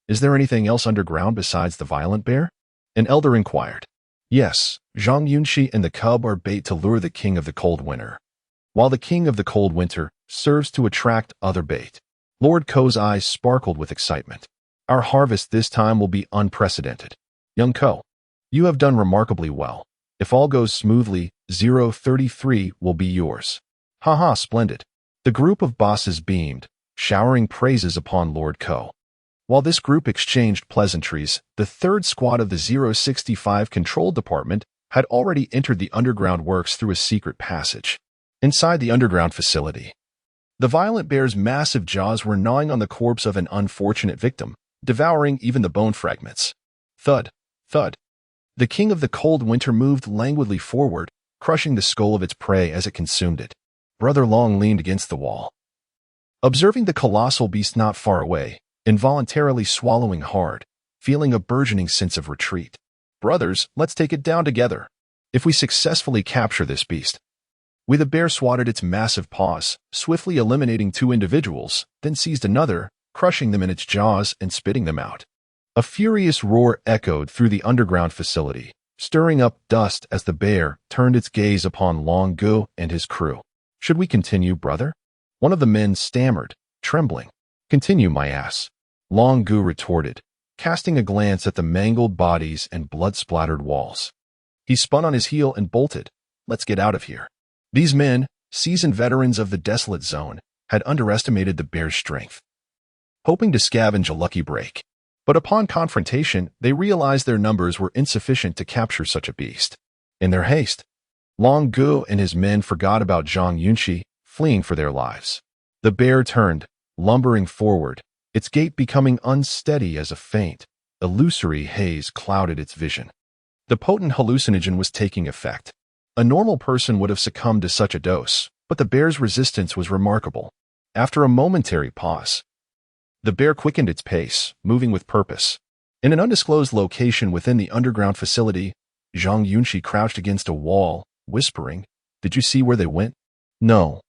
"Is there anything else underground besides the violent bear?" an elder inquired. "Yes, Zhang Yunxi and the cub are bait to lure the king of the cold winter, while the king of the cold winter serves to attract other bait." Lord Ko's eyes sparkled with excitement. "Our harvest this time will be unprecedented. Young Ko, you have done remarkably well. If all goes smoothly, 033 will be yours." "Haha, splendid." The group of bosses beamed, showering praises upon Lord Ko. While this group exchanged pleasantries, the 3rd squad of the 065 Control Department had already entered the underground works through a secret passage. Inside the underground facility, the violent bear's massive jaws were gnawing on the corpse of an unfortunate victim, devouring even the bone fragments. Thud, thud. The king of the cold winter moved languidly forward, crushing the skull of its prey as it consumed it. Brother Long leaned against the wall, observing the colossal beast not far away, involuntarily swallowing hard, feeling a burgeoning sense of retreat. "Brothers, let's take it down together. If we successfully capture this beast." With the bear swatted its massive paws, swiftly eliminating 2 individuals, then seized another, crushing them in its jaws and spitting them out. A furious roar echoed through the underground facility, stirring up dust as the bear turned its gaze upon Long Gu and his crew. "Should we continue, brother?" one of the men stammered, trembling. "Continue, my ass," Long Gu retorted, casting a glance at the mangled bodies and blood-splattered walls. He spun on his heel and bolted. "Let's get out of here." These men, seasoned veterans of the desolate zone, had underestimated the bear's strength, hoping to scavenge a lucky break. But upon confrontation, they realized their numbers were insufficient to capture such a beast. In their haste, Long Gu and his men forgot about Zhang Yunxi, fleeing for their lives. The bear turned, lumbering forward, its gait becoming unsteady as a faint, illusory haze clouded its vision. The potent hallucinogen was taking effect. A normal person would have succumbed to such a dose, but the bear's resistance was remarkable. After a momentary pause, the bear quickened its pace, moving with purpose. In an undisclosed location within the underground facility, Zhang Yunxi crouched against a wall, whispering, "Did you see where they went?" "No."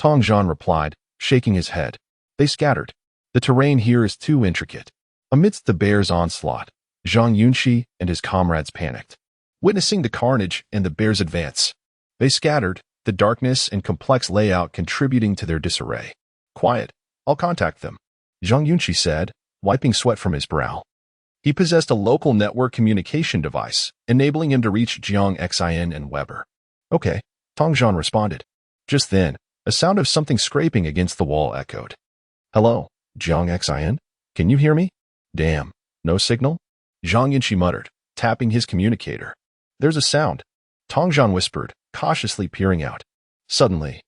Tong Zhan replied, shaking his head. They scattered. The terrain here is too intricate. Amidst the bear's onslaught, Zhang Yunxi and his comrades panicked. Witnessing the carnage and the bear's advance, they scattered, the darkness and complex layout contributing to their disarray. Quiet. I'll contact them, Zhang Yunxi said, wiping sweat from his brow. He possessed a local network communication device, enabling him to reach Jiang Xin and Weber. Okay, Tong Zhan responded. Just then, a sound of something scraping against the wall echoed. Hello, Jiang Xin? Can you hear me? Damn, no signal? Zhang Yunxi muttered, tapping his communicator. There's a sound, Tong Zhan whispered, cautiously peering out. Suddenly,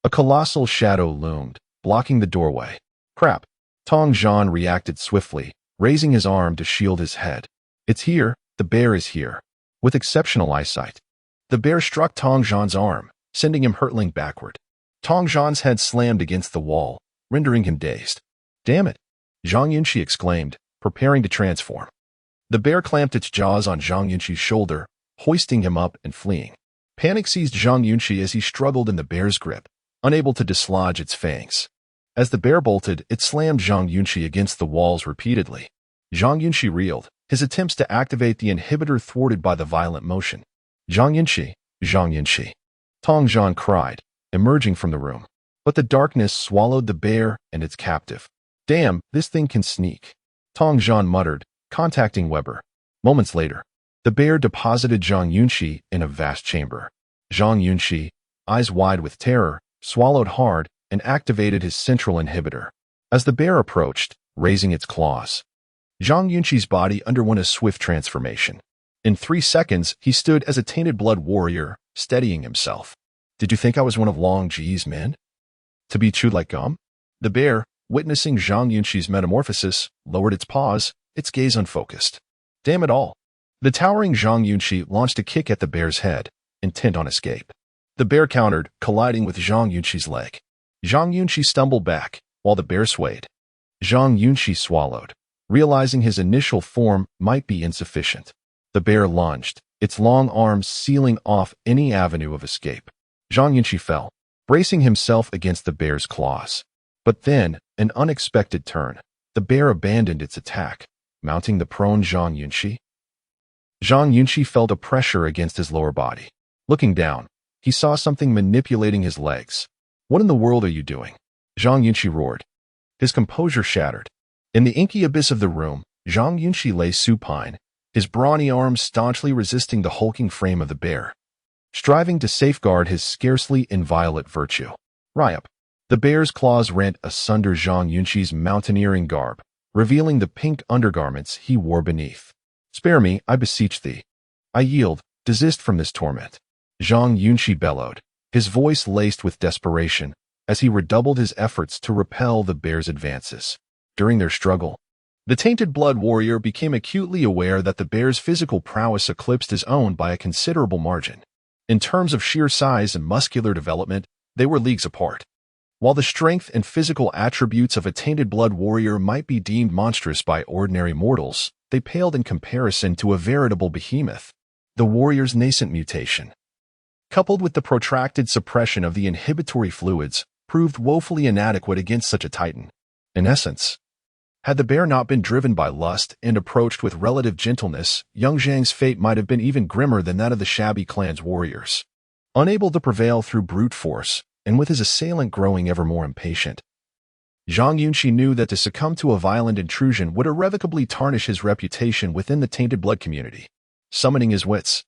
a colossal shadow loomed, blocking the doorway. Crap, Tong Zhan reacted swiftly, raising his arm to shield his head. It's here, the bear is here. With exceptional eyesight, the bear struck Tong Zhan's arm, sending him hurtling backward. Tong Zhan's head slammed against the wall, rendering him dazed. Damn it, Zhang Yunxi exclaimed, preparing to transform. The bear clamped its jaws on Zhang Yunxi's shoulder, hoisting him up and fleeing. Panic seized Zhang Yunxi as he struggled in the bear's grip, unable to dislodge its fangs. As the bear bolted, it slammed Zhang Yunxi against the walls repeatedly. Zhang Yunxi reeled, his attempts to activate the inhibitor thwarted by the violent motion. Zhang Yunxi, Tong Zhan cried, emerging from the room. But the darkness swallowed the bear and its captive. Damn, this thing can sneak, Tong Zhan muttered, contacting Weber. Moments later, the bear deposited Zhang Yunxi in a vast chamber. Zhang Yunxi, eyes wide with terror, swallowed hard and activated his central inhibitor. As the bear approached, raising its claws, Zhang Yunxi's body underwent a swift transformation. In 3 seconds, he stood as a tainted blood warrior, steadying himself. Did you think I was one of Long Ji's men? To be chewed like gum? The bear, witnessing Zhang Yunxi's metamorphosis, lowered its paws, its gaze unfocused. Damn it all. The towering Zhang Yunxi launched a kick at the bear's head, intent on escape. The bear countered, colliding with Zhang Yunxi's leg. Zhang Yunxi stumbled back, while the bear swayed. Zhang Yunxi swallowed, realizing his initial form might be insufficient. The bear lunged, its long arms sealing off any avenue of escape. Zhang Yunxi fell, bracing himself against the bear's claws. But then, an unexpected turn. The bear abandoned its attack, mounting the prone Zhang Yunxi. Zhang Yunxi felt a pressure against his lower body. Looking down, he saw something manipulating his legs. What in the world are you doing? Zhang Yunxi roared. His composure shattered. In the inky abyss of the room, Zhang Yunxi lay supine, his brawny arms staunchly resisting the hulking frame of the bear, striving to safeguard his scarcely inviolate virtue. Ryup. The bear's claws rent asunder Zhang Yunxi's mountaineering garb, revealing the pink undergarments he wore beneath. Spare me, I beseech thee. I yield, desist from this torment. Zhang Yunxi bellowed, his voice laced with desperation, as he redoubled his efforts to repel the bear's advances. During their struggle, the tainted blood warrior became acutely aware that the bear's physical prowess eclipsed his own by a considerable margin. In terms of sheer size and muscular development, they were leagues apart. While the strength and physical attributes of a tainted blood warrior might be deemed monstrous by ordinary mortals, they paled in comparison to a veritable behemoth. The warrior's nascent mutation, coupled with the protracted suppression of the inhibitory fluids, proved woefully inadequate against such a titan. In essence, had the bear not been driven by lust and approached with relative gentleness, Young Zhang's fate might have been even grimmer than that of the shabby clan's warriors. Unable to prevail through brute force, and with his assailant growing ever more impatient, Zhang Yunxi knew that to succumb to a violent intrusion would irrevocably tarnish his reputation within the tainted blood community. Summoning his wits,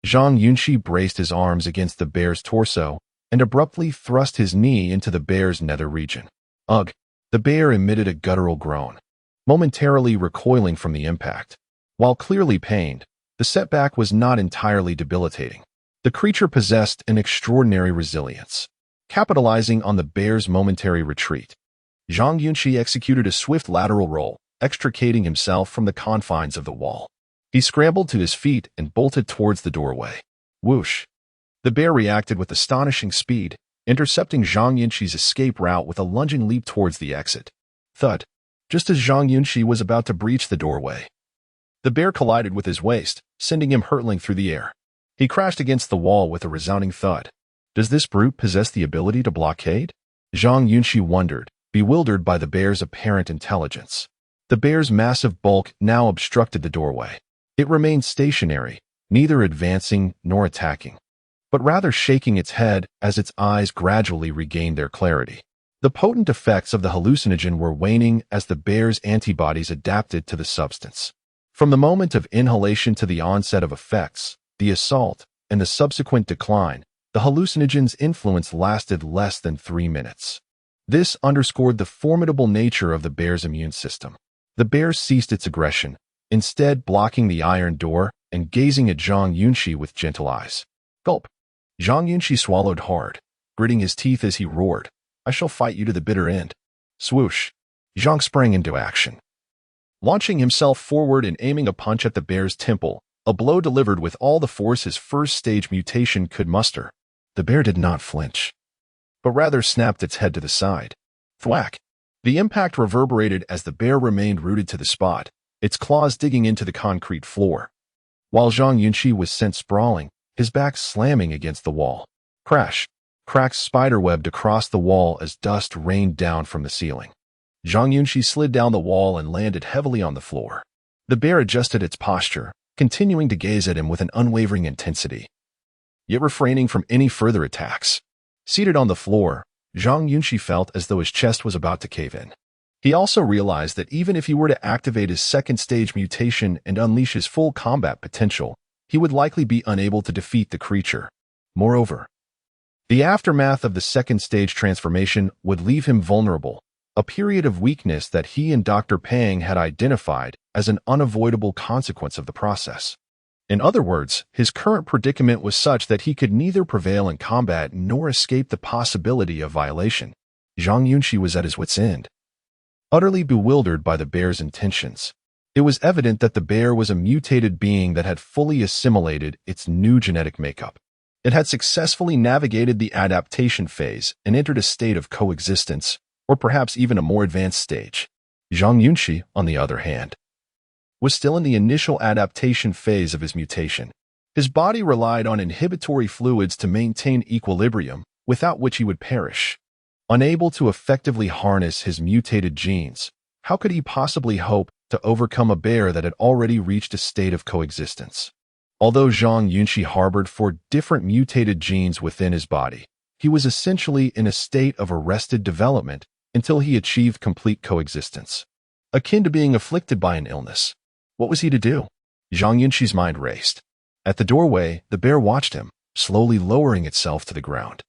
Zhang Yunxi braced his arms against the bear's torso and abruptly thrust his knee into the bear's nether region. Ugh! The bear emitted a guttural groan, momentarily recoiling from the impact. While clearly pained, the setback was not entirely debilitating. The creature possessed an extraordinary resilience. Capitalizing on the bear's momentary retreat, Zhang Yunxi executed a swift lateral roll, extricating himself from the confines of the wall. He scrambled to his feet and bolted towards the doorway. Whoosh! The bear reacted with astonishing speed, intercepting Zhang Yunxi's escape route with a lunging leap towards the exit. Thud! Just as Zhang Yunxi was about to breach the doorway, the bear collided with his waist, sending him hurtling through the air. He crashed against the wall with a resounding thud. Does this brute possess the ability to blockade? Zhang Yunxi wondered, bewildered by the bear's apparent intelligence. The bear's massive bulk now obstructed the doorway. It remained stationary, neither advancing nor attacking, but rather shaking its head as its eyes gradually regained their clarity. The potent effects of the hallucinogen were waning as the bear's antibodies adapted to the substance. From the moment of inhalation to the onset of effects, the assault, and the subsequent decline, the hallucinogen's influence lasted less than 3 minutes. This underscored the formidable nature of the bear's immune system. The bear ceased its aggression, instead blocking the iron door and gazing at Zhang Yunxi with gentle eyes. Gulp. Zhang Yunxi swallowed hard, gritting his teeth as he roared, "I shall fight you to the bitter end." Swoosh. Zhang sprang into action. Launching himself forward and aiming a punch at the bear's temple, a blow delivered with all the force his first-stage mutation could muster. The bear did not flinch, but rather snapped its head to the side. Thwack! The impact reverberated as the bear remained rooted to the spot, its claws digging into the concrete floor. While Zhang Yunxi was sent sprawling, his back slamming against the wall. Crash! Cracks spiderwebbed across the wall as dust rained down from the ceiling. Zhang Yunxi slid down the wall and landed heavily on the floor. The bear adjusted its posture, continuing to gaze at him with an unwavering intensity, yet refraining from any further attacks. Seated on the floor, Zhang Yunxi felt as though his chest was about to cave in. He also realized that even if he were to activate his second-stage mutation and unleash his full combat potential, he would likely be unable to defeat the creature. Moreover, the aftermath of the second-stage transformation would leave him vulnerable, a period of weakness that he and Dr. Pang had identified as an unavoidable consequence of the process. In other words, his current predicament was such that he could neither prevail in combat nor escape the possibility of violation. Zhang Yunxi was at his wit's end. Utterly bewildered by the bear's intentions, it was evident that the bear was a mutated being that had fully assimilated its new genetic makeup. It had successfully navigated the adaptation phase and entered a state of coexistence, or perhaps even a more advanced stage. Zhang Yunxi, on the other hand, was still in the initial adaptation phase of his mutation. His body relied on inhibitory fluids to maintain equilibrium, without which he would perish. Unable to effectively harness his mutated genes, how could he possibly hope to overcome a bear that had already reached a state of coexistence? Although Zhang Yunxi harbored 4 different mutated genes within his body, he was essentially in a state of arrested development until he achieved complete coexistence. Akin to being afflicted by an illness. What was he to do? Zhang Yunxi's mind raced. At the doorway, the bear watched him, slowly lowering itself to the ground,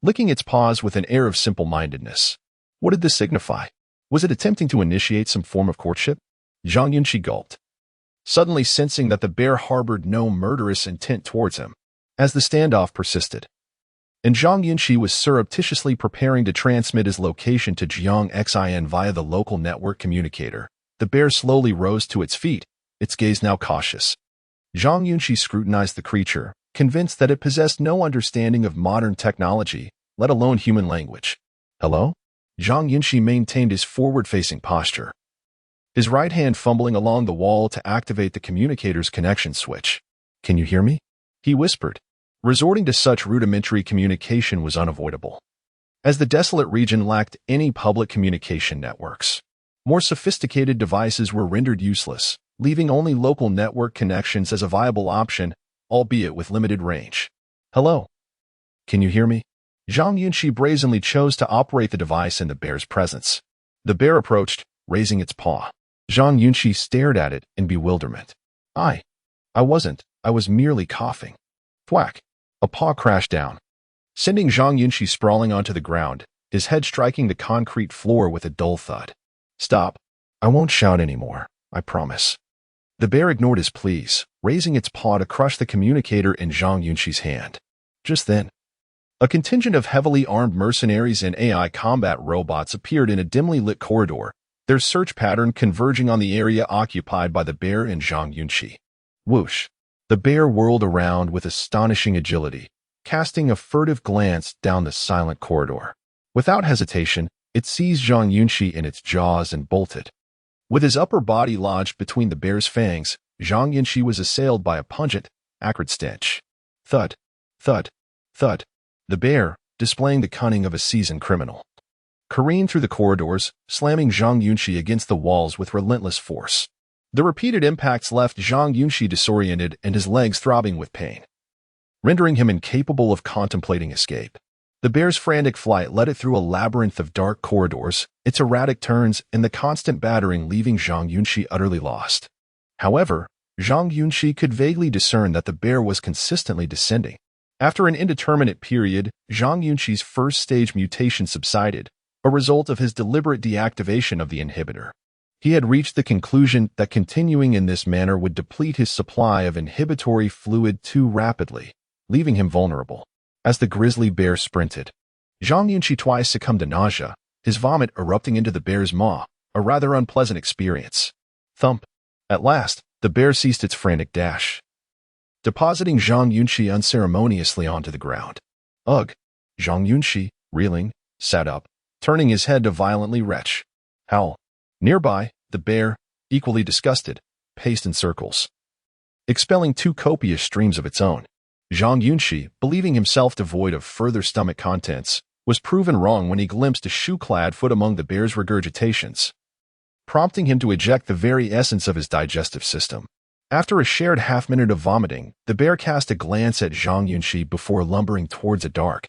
licking its paws with an air of simple-mindedness. What did this signify? Was it attempting to initiate some form of courtship? Zhang Yunxi gulped, suddenly sensing that the bear harbored no murderous intent towards him. As the standoff persisted, and Zhang Yunxi was surreptitiously preparing to transmit his location to Jiang Xin via the local network communicator, the bear slowly rose to its feet, its gaze now cautious. Zhang Yunxi scrutinized the creature, convinced that it possessed no understanding of modern technology, let alone human language. Hello? Zhang Yunxi maintained his forward-facing posture, his right hand fumbling along the wall to activate the communicator's connection switch. "Can you hear me?" he whispered. Resorting to such rudimentary communication was unavoidable, as the desolate region lacked any public communication networks. More sophisticated devices were rendered useless, leaving only local network connections as a viable option, albeit with limited range. "Hello? Can you hear me?" Zhang Yunxi brazenly chose to operate the device in the bear's presence. The bear approached, raising its paw. Zhang Yunxi stared at it in bewilderment. I was merely coughing." Thwack! A paw crashed down, sending Zhang Yunxi sprawling onto the ground, his head striking the concrete floor with a dull thud. "Stop. I won't shout anymore, I promise." The bear ignored his pleas, raising its paw to crush the communicator in Zhang Yunxi's hand. Just then, a contingent of heavily armed mercenaries and AI combat robots appeared in a dimly lit corridor, their search pattern converging on the area occupied by the bear and Zhang Yunxi. Whoosh! The bear whirled around with astonishing agility, casting a furtive glance down the silent corridor. Without hesitation, it seized Zhang Yunxi in its jaws and bolted. With his upper body lodged between the bear's fangs, Zhang Yunxi was assailed by a pungent, acrid stench. Thud, thud, thud. the bear, displaying the cunning of a seasoned criminal, careened through the corridors, slamming Zhang Yunxi against the walls with relentless force. The repeated impacts left Zhang Yunxi disoriented and his legs throbbing with pain, rendering him incapable of contemplating escape. The bear's frantic flight led it through a labyrinth of dark corridors, its erratic turns and the constant battering leaving Zhang Yunxi utterly lost. However, Zhang Yunxi could vaguely discern that the bear was consistently descending. After an indeterminate period, Zhang Yunxi's first-stage mutation subsided, a result of his deliberate deactivation of the inhibitor. He had reached the conclusion that continuing in this manner would deplete his supply of inhibitory fluid too rapidly, leaving him vulnerable. As the grizzly bear sprinted, Zhang Yunxi twice succumbed to nausea, his vomit erupting into the bear's maw, a rather unpleasant experience. Thump. At last, the bear ceased its frantic dash, depositing Zhang Yunxi unceremoniously onto the ground. Ugh! Zhang Yunxi, reeling, sat up, turning his head to violently retch. Howl. Nearby, the bear, equally disgusted, paced in circles, expelling two copious streams of its own. Zhang Yunxi, believing himself devoid of further stomach contents, was proven wrong when he glimpsed a shoe-clad foot among the bear's regurgitations, prompting him to eject the very essence of his digestive system. After a shared half-minute of vomiting, the bear cast a glance at Zhang Yunxi before lumbering towards a dark,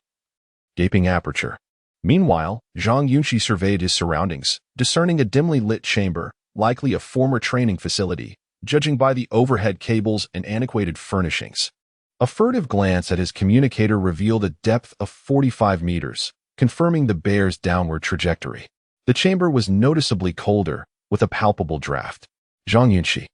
gaping aperture. Meanwhile, Zhang Yunxi surveyed his surroundings, discerning a dimly lit chamber, likely a former training facility, judging by the overhead cables and antiquated furnishings. A furtive glance at his communicator revealed a depth of 45 meters, confirming the bear's downward trajectory. The chamber was noticeably colder, with a palpable draft. Zhang Yunxi,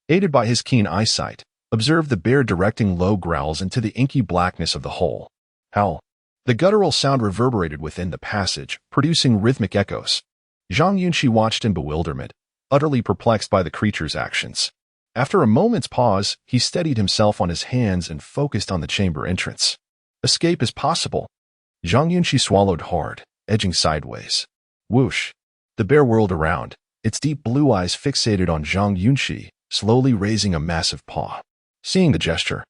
aided by his keen eyesight, observed the bear directing low growls into the inky blackness of the hole. Howl. The guttural sound reverberated within the passage, producing rhythmic echoes. Zhang Yunxi watched in bewilderment, utterly perplexed by the creature's actions. After a moment's pause, he steadied himself on his hands and focused on the chamber entrance. Escape is possible. Zhang Yunxi swallowed hard, edging sideways. Whoosh! The bear whirled around, its deep blue eyes fixated on Zhang Yunxi, slowly raising a massive paw. Seeing the gesture,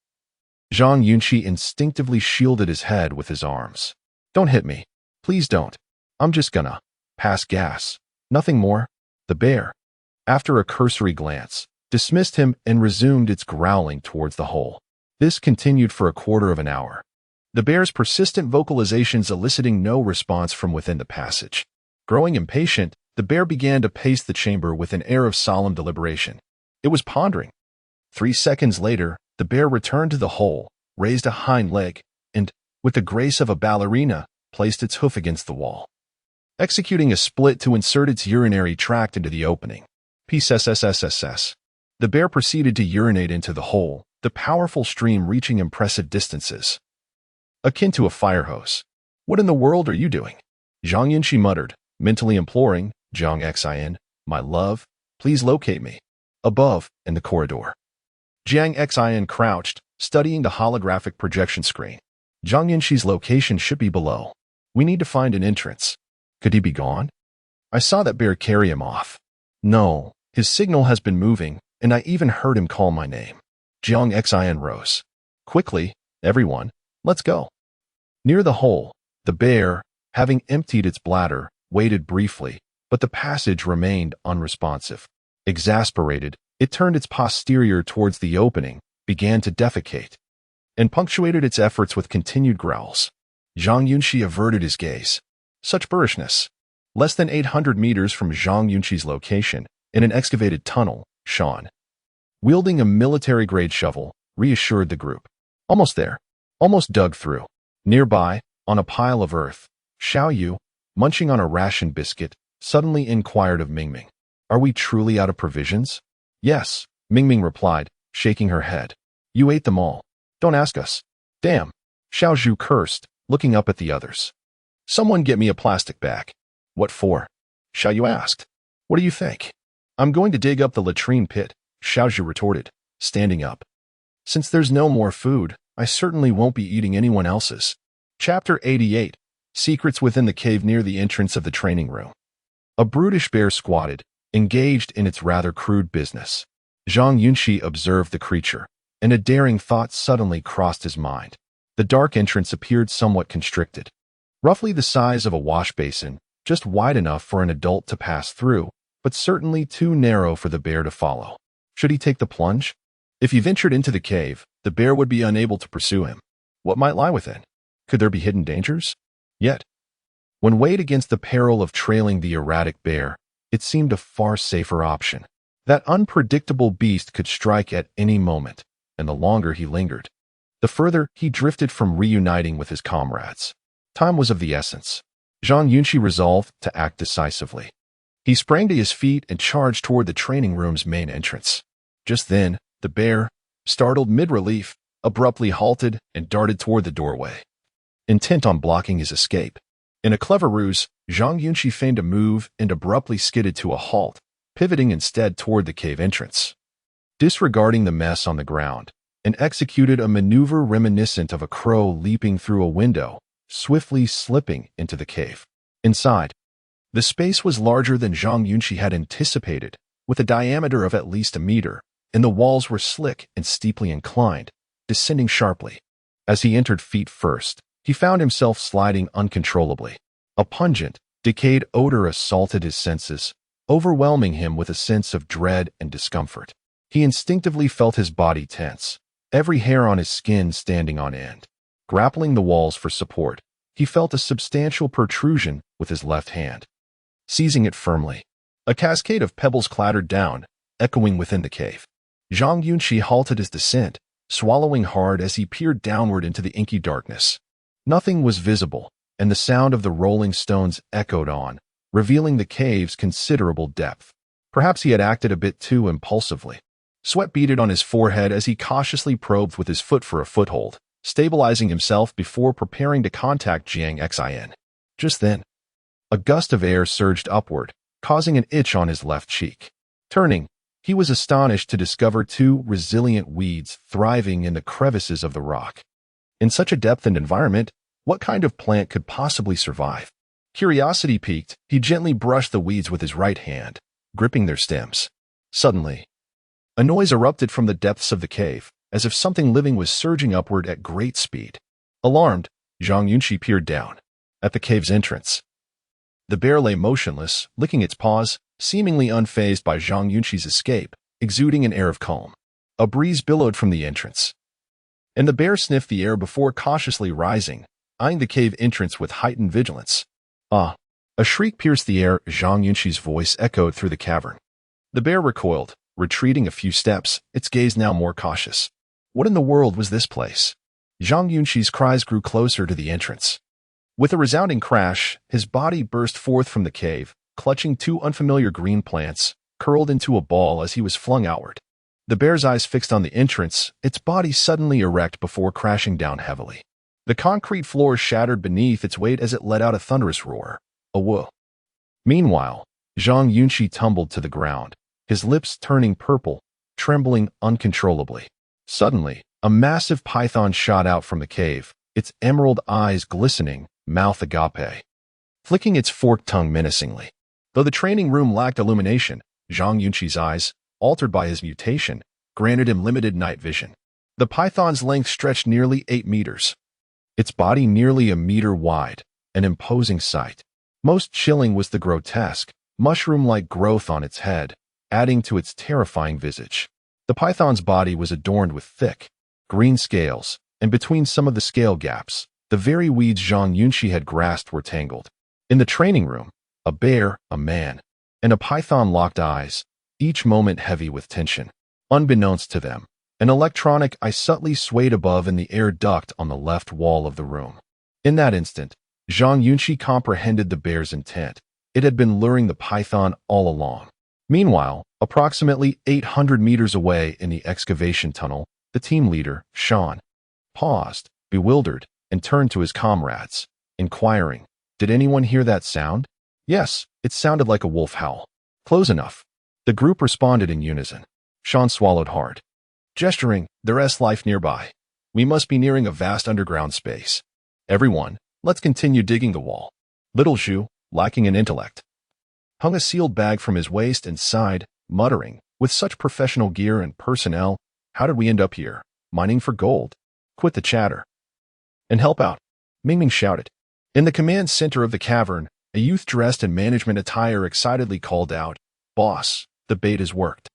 Zhang Yunxi instinctively shielded his head with his arms. Don't hit me. Please don't. I'm just gonna pass gas. Nothing more. The bear, after a cursory glance, dismissed him and resumed its growling towards the hole. This continued for a quarter of an hour, the bear's persistent vocalizations eliciting no response from within the passage. Growing impatient, the bear began to pace the chamber with an air of solemn deliberation. It was pondering. 3 seconds later, the bear returned to the hole, raised a hind leg, and, with the grace of a ballerina, placed its hoof against the wall, executing a split to insert its urinary tract into the opening. PSSSSSS. The bear proceeded to urinate into the hole, the powerful stream reaching impressive distances, akin to a fire hose. What in the world are you doing? Zhang Yunxi muttered, mentally imploring, Zhang Xin, my love, please locate me. Above, in the corridor. Zhang Xin crouched, studying the holographic projection screen. Zhang Yunxi's location should be below. We need to find an entrance. Could he be gone? I saw that bear carry him off. No, his signal has been moving, and I even heard him call my name. Zhang Xin rose. Quickly, everyone, let's go. Near the hole, the bear, having emptied its bladder, waited briefly, but the passage remained unresponsive. Exasperated, it turned its posterior towards the opening, began to defecate, and punctuated its efforts with continued growls. Zhang Yunxi averted his gaze. Such boorishness. Less than 800 meters from Zhang Yunxi's location, in an excavated tunnel, Sean, wielding a military-grade shovel, reassured the group. Almost there. Almost dug through. Nearby, on a pile of earth, Xiao Yu, munching on a ration biscuit, suddenly inquired of Mingming. Are we truly out of provisions? Yes, Mingming replied, shaking her head. You ate them all. Don't ask us. Damn. Xiao Zhu cursed, looking up at the others. Someone get me a plastic bag. What for? Xiao Yu asked. What do you think? I'm going to dig up the latrine pit, Xiao Zhu retorted, standing up. Since there's no more food, I certainly won't be eating anyone else's. Chapter 88. Secrets within the cave near the entrance of the training room. A brutish bear squatted, engaged in its rather crude business. Zhang Yunxi observed the creature, and a daring thought suddenly crossed his mind. The dark entrance appeared somewhat constricted, roughly the size of a wash basin, just wide enough for an adult to pass through, but certainly too narrow for the bear to follow. Should he take the plunge? If he ventured into the cave, the bear would be unable to pursue him. What might lie within? Could there be hidden dangers? Yet, when weighed against the peril of trailing the erratic bear, it seemed a far safer option. That unpredictable beast could strike at any moment, and the longer he lingered, the further he drifted from reuniting with his comrades. Time was of the essence. Zhang Yunxi resolved to act decisively. He sprang to his feet and charged toward the training room's main entrance. Just then, the bear, startled mid-relief, abruptly halted and darted toward the doorway, intent on blocking his escape. In a clever ruse, Zhang Yunxi feigned a move and abruptly skidded to a halt, pivoting instead toward the cave entrance. Disregarding the mess on the ground, and executed a maneuver reminiscent of a crow leaping through a window, swiftly slipping into the cave. Inside, the space was larger than Zhang Yunxi had anticipated, with a diameter of at least a meter, and the walls were slick and steeply inclined, descending sharply. As he entered feet first, he found himself sliding uncontrollably. A pungent, decayed odor assaulted his senses, overwhelming him with a sense of dread and discomfort. He instinctively felt his body tense, every hair on his skin standing on end. Grappling the walls for support, he felt a substantial protrusion with his left hand. Seizing it firmly, a cascade of pebbles clattered down, echoing within the cave. Zhang Yunxi halted his descent, swallowing hard as he peered downward into the inky darkness. Nothing was visible, and the sound of the rolling stones echoed on, revealing the cave's considerable depth. Perhaps he had acted a bit too impulsively. Sweat beaded on his forehead as he cautiously probed with his foot for a foothold, stabilizing himself before preparing to contact Jiang Xin. Just then, a gust of air surged upward, causing an itch on his left cheek. Turning, he was astonished to discover two resilient weeds thriving in the crevices of the rock. In such a depthened environment, what kind of plant could possibly survive? Curiosity piqued, he gently brushed the weeds with his right hand, gripping their stems. Suddenly, a noise erupted from the depths of the cave, as if something living was surging upward at great speed. Alarmed, Zhang Yunxi peered down. At the cave's entrance, the bear lay motionless, licking its paws, seemingly unfazed by Zhang Yunxi's escape, exuding an air of calm. A breeze billowed from the entrance, and the bear sniffed the air before cautiously rising, eyeing the cave entrance with heightened vigilance. Ah! A shriek pierced the air. Zhang Yunxi's voice echoed through the cavern. The bear recoiled, retreating a few steps, its gaze now more cautious. What in the world was this place? Zhang Yunxi's cries grew closer to the entrance. With a resounding crash, his body burst forth from the cave, clutching two unfamiliar green plants, curled into a ball as he was flung outward. The bear's eyes fixed on the entrance, its body suddenly erect before crashing down heavily. The concrete floor shattered beneath its weight as it let out a thunderous roar. A whoa. Meanwhile, Zhang Yunxi tumbled to the ground, his lips turning purple, trembling uncontrollably. Suddenly, a massive python shot out from the cave, its emerald eyes glistening, mouth agape, flicking its forked tongue menacingly. Though the training room lacked illumination, Zhang Yunxi's eyes, altered by his mutation, granted him limited night vision. The python's length stretched nearly 8 meters. Its body nearly a meter wide, an imposing sight. Most chilling was the grotesque, mushroom-like growth on its head, adding to its terrifying visage. The python's body was adorned with thick, green scales, and between some of the scale gaps, the very weeds Zhang Yunxi had grasped were tangled. In the training room, a bear, a man, and a python locked eyes, each moment heavy with tension. Unbeknownst to them, an electronic eye subtly swayed above in the air duct on the left wall of the room. In that instant, Zhang Yunxi comprehended the bear's intent. It had been luring the python all along. Meanwhile, approximately 800 meters away in the excavation tunnel, the team leader, Sean, paused, bewildered, and turned to his comrades, inquiring, "Did anyone hear that sound?" "Yes, it sounded like a wolf howl." "Close enough." The group responded in unison. Sean swallowed hard, gesturing, "There's life nearby. We must be nearing a vast underground space. Everyone, let's continue digging the wall." Little Zhu, lacking in intellect, hung a sealed bag from his waist and sighed, muttering, "With such professional gear and personnel, how did we end up here, mining for gold?" "Quit the chatter. And help out, Mingming shouted. In the command center of the cavern, a youth dressed in management attire excitedly called out, "Boss, the bait has worked.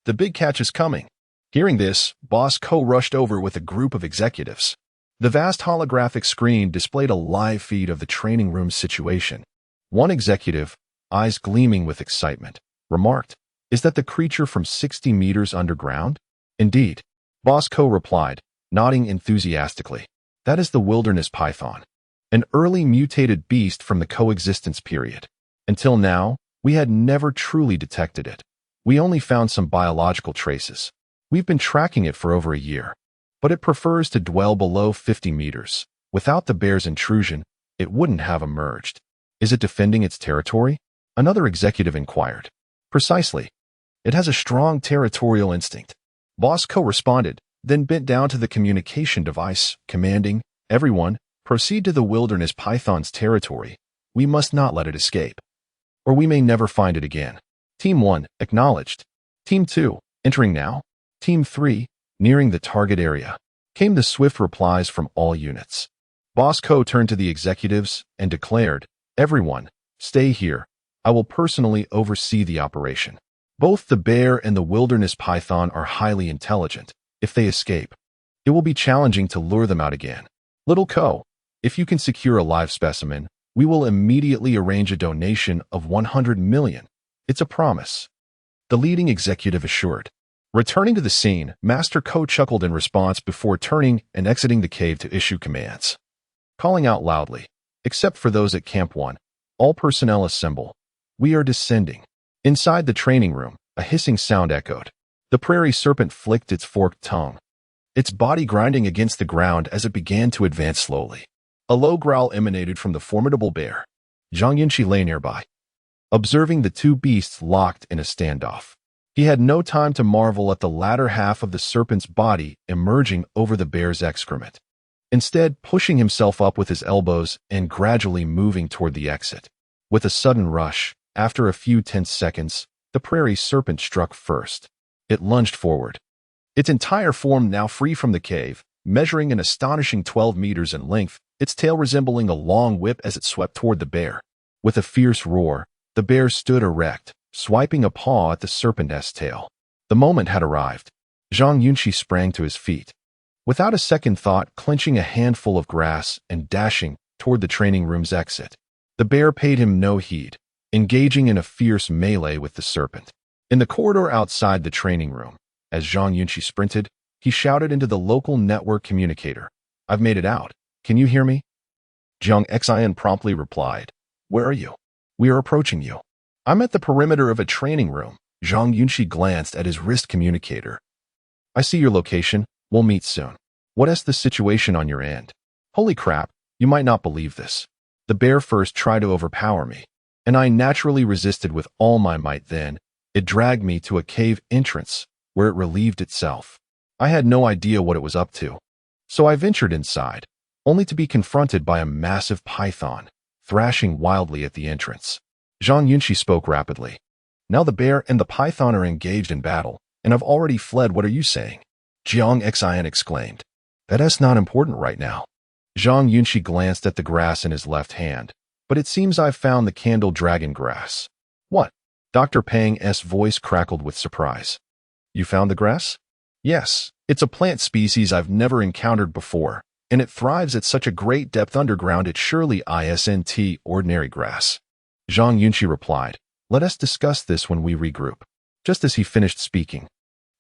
The big catch is coming." Hearing this, Boss Ko rushed over with a group of executives. The vast holographic screen displayed a live feed of the training room situation. One executive, eyes gleaming with excitement, remarked, "Is that the creature from 60 meters underground?" "Indeed," Boss Ko replied, nodding enthusiastically. "That is the wilderness python, an early mutated beast from the coexistence period. Until now, we had never truly detected it. We only found some biological traces. We've been tracking it for over a year, but it prefers to dwell below 50 meters. Without the bear's intrusion, it wouldn't have emerged." "Is it defending its territory?" another executive inquired. "Precisely. It has a strong territorial instinct," Boss Ko responded, then bent down to the communication device, commanding, "Everyone, proceed to the wilderness python's territory. We must not let it escape, or we may never find it again." Team 1, acknowledged. Team 2, entering now. Team 3, nearing the target area. Came the swift replies from all units. Boss Ko turned to the executives and declared, "Everyone, stay here. I will personally oversee the operation. Both the bear and the wilderness python are highly intelligent. If they escape, it will be challenging to lure them out again. Little Ko, if you can secure a live specimen, we will immediately arrange a donation of 100 million. It's a promise," the leading executive assured. Returning to the scene, Master Ko chuckled in response before turning and exiting the cave to issue commands. Calling out loudly, "Except for those at Camp 1, all personnel assemble. We are descending." Inside the training room, a hissing sound echoed. The prairie serpent flicked its forked tongue, its body grinding against the ground as it began to advance slowly. A low growl emanated from the formidable bear. Zhang Yunxi lay nearby, observing the two beasts locked in a standoff. He had no time to marvel at the latter half of the serpent's body emerging over the bear's excrement, instead pushing himself up with his elbows and gradually moving toward the exit. With a sudden rush, after a few tense seconds, the prairie serpent struck first. It lunged forward, its entire form now free from the cave, measuring an astonishing 12 meters in length, its tail resembling a long whip as it swept toward the bear. With a fierce roar, the bear stood erect, swiping a paw at the serpent's tail. The moment had arrived. Zhang Yunxi sprang to his feet, without a second thought, clenching a handful of grass and dashing toward the training room's exit. The bear paid him no heed, engaging in a fierce melee with the serpent. In the corridor outside the training room, as Zhang Yunxi sprinted, he shouted into the local network communicator, "I've made it out. Can you hear me?" Zhang Xian promptly replied, "Where are you?" "We are approaching you." "I'm at the perimeter of a training room." Zhang Yunxi glanced at his wrist communicator. "I see your location. We'll meet soon. What is the situation on your end?" "Holy crap, you might not believe this. The bear first tried to overpower me, and I naturally resisted with all my might. Then it dragged me to a cave entrance where it relieved itself. I had no idea what it was up to, so I ventured inside, only to be confronted by a massive python, thrashing wildly at the entrance." Zhang Yunxi spoke rapidly. "Now the bear and the python are engaged in battle, and I've already fled. What are you saying?" Zhang Xian exclaimed. "That's not important right now." Zhang Yunxi glanced at the grass in his left hand, "But it seems I've found the candle dragon grass." "What?" Dr. Pang's voice crackled with surprise. "You found the grass?" "Yes, it's a plant species I've never encountered before, and it thrives at such a great depth underground it surely isn't ordinary grass." Zhang Yunxi replied, "Let us discuss this when we regroup." Just as he finished speaking,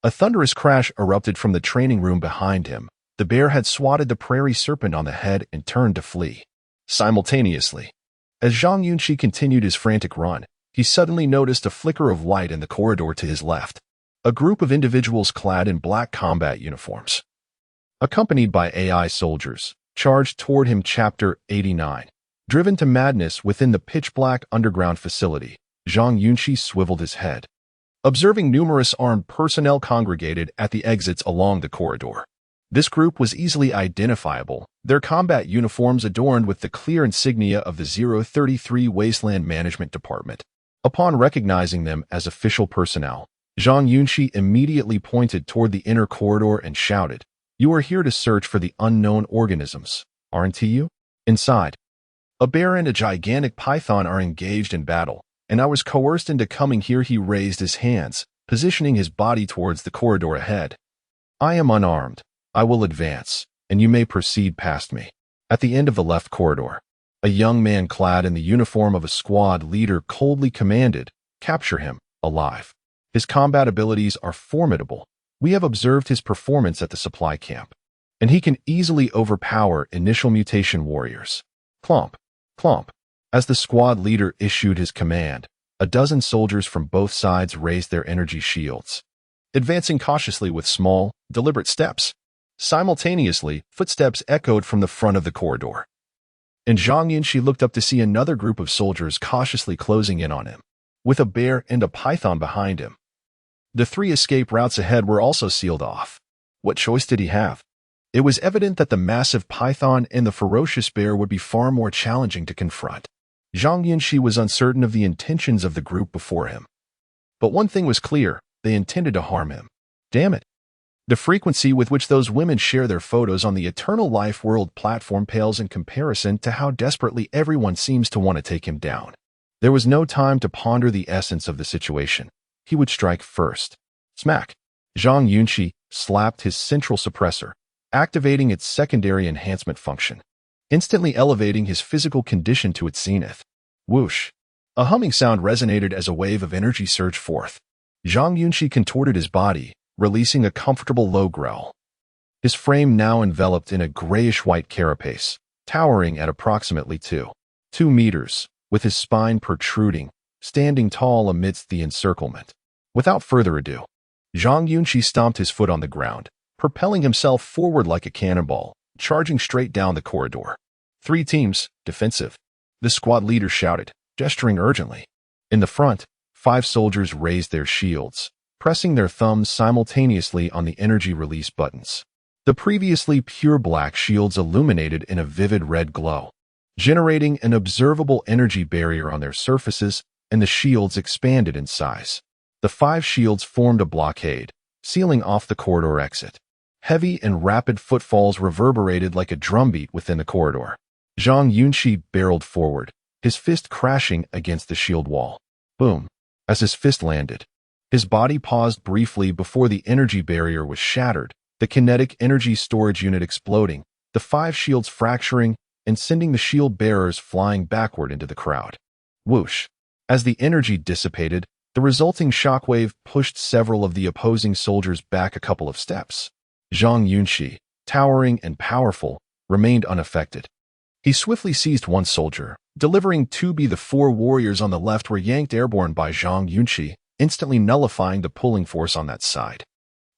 a thunderous crash erupted from the training room behind him. The bear had swatted the prairie serpent on the head and turned to flee. Simultaneously, as Zhang Yunxi continued his frantic run, he suddenly noticed a flicker of light in the corridor to his left. A group of individuals clad in black combat uniforms, accompanied by AI soldiers, charged toward him. Chapter 89. Driven to madness within the pitch-black underground facility, Zhang Yunxi swiveled his head, observing numerous armed personnel congregated at the exits along the corridor. This group was easily identifiable, their combat uniforms adorned with the clear insignia of the 033 Wasteland Management Department. Upon recognizing them as official personnel, Zhang Yunxi immediately pointed toward the inner corridor and shouted, "You are here to search for the unknown organisms, aren't you? Inside, a bear and a gigantic python are engaged in battle, and I was coerced into coming here. He raised his hands, positioning his body towards the corridor ahead. I am unarmed. I will advance, and you may proceed past me. At the end of the left corridor, a young man clad in the uniform of a squad leader coldly commanded, "Capture him, alive." His combat abilities are formidable. We have observed his performance at the supply camp, and he can easily overpower initial mutation warriors. Clomp, clomp. As the squad leader issued his command, a dozen soldiers from both sides raised their energy shields, advancing cautiously with small, deliberate steps. Simultaneously, footsteps echoed from the front of the corridor, and Zhang Yunxi looked up to see another group of soldiers cautiously closing in on him, with a bear and a python behind him. The 3 escape routes ahead were also sealed off. What choice did he have? It was evident that the massive python and the ferocious bear would be far more challenging to confront. Zhang Yunxi was uncertain of the intentions of the group before him. But one thing was clear: they intended to harm him. Damn it. The frequency with which those women share their photos on the Eternal Life World platform pales in comparison to how desperately everyone seems to want to take him down. There was no time to ponder the essence of the situation. He would strike first. Smack! Zhang Yunxi slapped his central suppressor, activating its secondary enhancement function, instantly elevating his physical condition to its zenith. Whoosh! A humming sound resonated as a wave of energy surged forth. Zhang Yunxi contorted his body, releasing a comfortable low growl. His frame now enveloped in a grayish-white carapace, towering at approximately 2 meters, with his spine protruding, standing tall amidst the encirclement. Without further ado, Zhang Yunxi stomped his foot on the ground, propelling himself forward like a cannonball, charging straight down the corridor. 3 teams, defensive. The squad leader shouted, gesturing urgently. In the front, 5 soldiers raised their shields, pressing their thumbs simultaneously on the energy release buttons. The previously pure black shields illuminated in a vivid red glow, generating an observable energy barrier on their surfaces, and the shields expanded in size. The 5 shields formed a blockade, sealing off the corridor exit. Heavy and rapid footfalls reverberated like a drumbeat within the corridor. Zhang Yunxi barreled forward, his fist crashing against the shield wall. Boom! As his fist landed, his body paused briefly before the energy barrier was shattered, the kinetic energy storage unit exploding, the 5 shields fracturing and sending the shield bearers flying backward into the crowd. Whoosh! As the energy dissipated, the resulting shockwave pushed several of the opposing soldiers back a couple of steps. Zhang Yunxi, towering and powerful, remained unaffected. He swiftly seized one soldier, delivering 2B. The 4 warriors on the left were yanked airborne by Zhang Yunxi, instantly nullifying the pulling force on that side.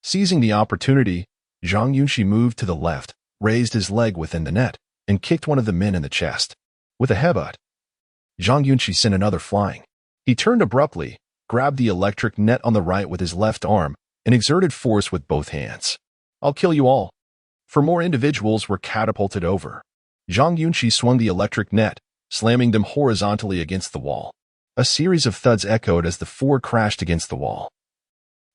Seizing the opportunity, Zhang Yunxi moved to the left, raised his leg within the net, and kicked one of the men in the chest. With a headbutt, Zhang Yunxi sent another flying. He turned abruptly, grabbed the electric net on the right with his left arm, and exerted force with both hands. "I'll kill you all." 4 more individuals were catapulted over. Zhang Yunxi swung the electric net, slamming them horizontally against the wall. A series of thuds echoed as the 4 crashed against the wall,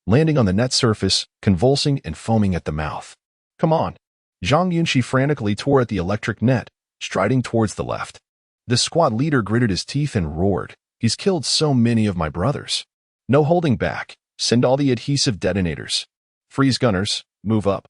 landing on the net surface, convulsing and foaming at the mouth. "Come on!" Zhang Yunxi frantically tore at the electric net, striding towards the left. The squad leader gritted his teeth and roared, "He's killed so many of my brothers. No holding back. Send all the adhesive detonators. Freeze gunners, move up."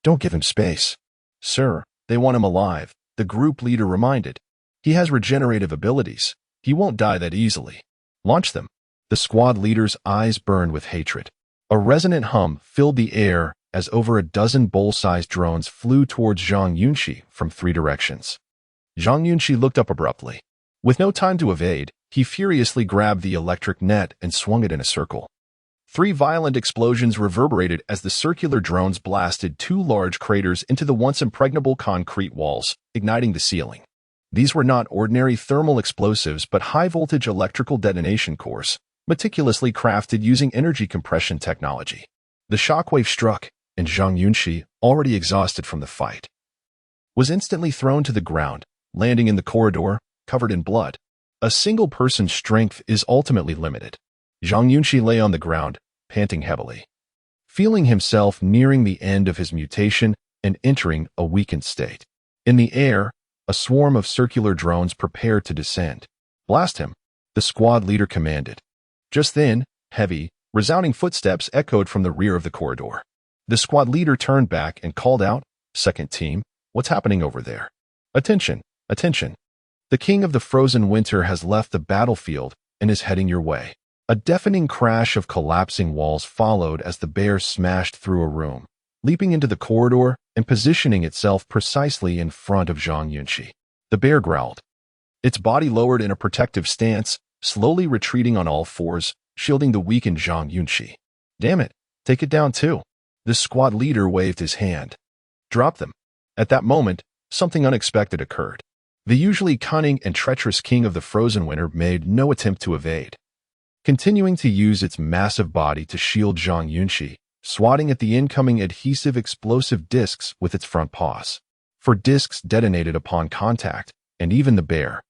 "Don't give him space." "Sir, they want him alive," the group leader reminded. "He has regenerative abilities. He won't die that easily. Launch them." The squad leader's eyes burned with hatred. A resonant hum filled the air as over a dozen bowl-sized drones flew towards Zhang Yunxi from 3 directions. Zhang Yunxi looked up abruptly. With no time to evade, he furiously grabbed the electric net and swung it in a circle. 3 violent explosions reverberated as the circular drones blasted 2 large craters into the once impregnable concrete walls, igniting the ceiling. These were not ordinary thermal explosives but high-voltage electrical detonation cores, meticulously crafted using energy compression technology. The shockwave struck, and Zhang Yunxi, already exhausted from the fight, was instantly thrown to the ground, landing in the corridor, covered in blood. A single person's strength is ultimately limited. Zhang Yunxi lay on the ground, panting heavily, feeling himself nearing the end of his mutation and entering a weakened state. In the air, a swarm of circular drones prepared to descend. "Blast him," the squad leader commanded. Just then, heavy, resounding footsteps echoed from the rear of the corridor. The squad leader turned back and called out, "Second team, what's happening over there? Attention, attention. The king of the frozen winter has left the battlefield and is heading your way." A deafening crash of collapsing walls followed as the bear smashed through a room, leaping into the corridor and positioning itself precisely in front of Zhang Yunxi. The bear growled. Its body lowered in a protective stance, slowly retreating on all fours, shielding the weakened Zhang Yunxi. "Damn it, take it down too." The squad leader waved his hand. "Drop them." At that moment, something unexpected occurred. The usually cunning and treacherous king of the frozen winter made no attempt to evade. Continuing to use its massive body to shield Zhang Yunxi, swatting at the incoming adhesive explosive discs with its front paws. For discs detonated upon contact, and even the bear,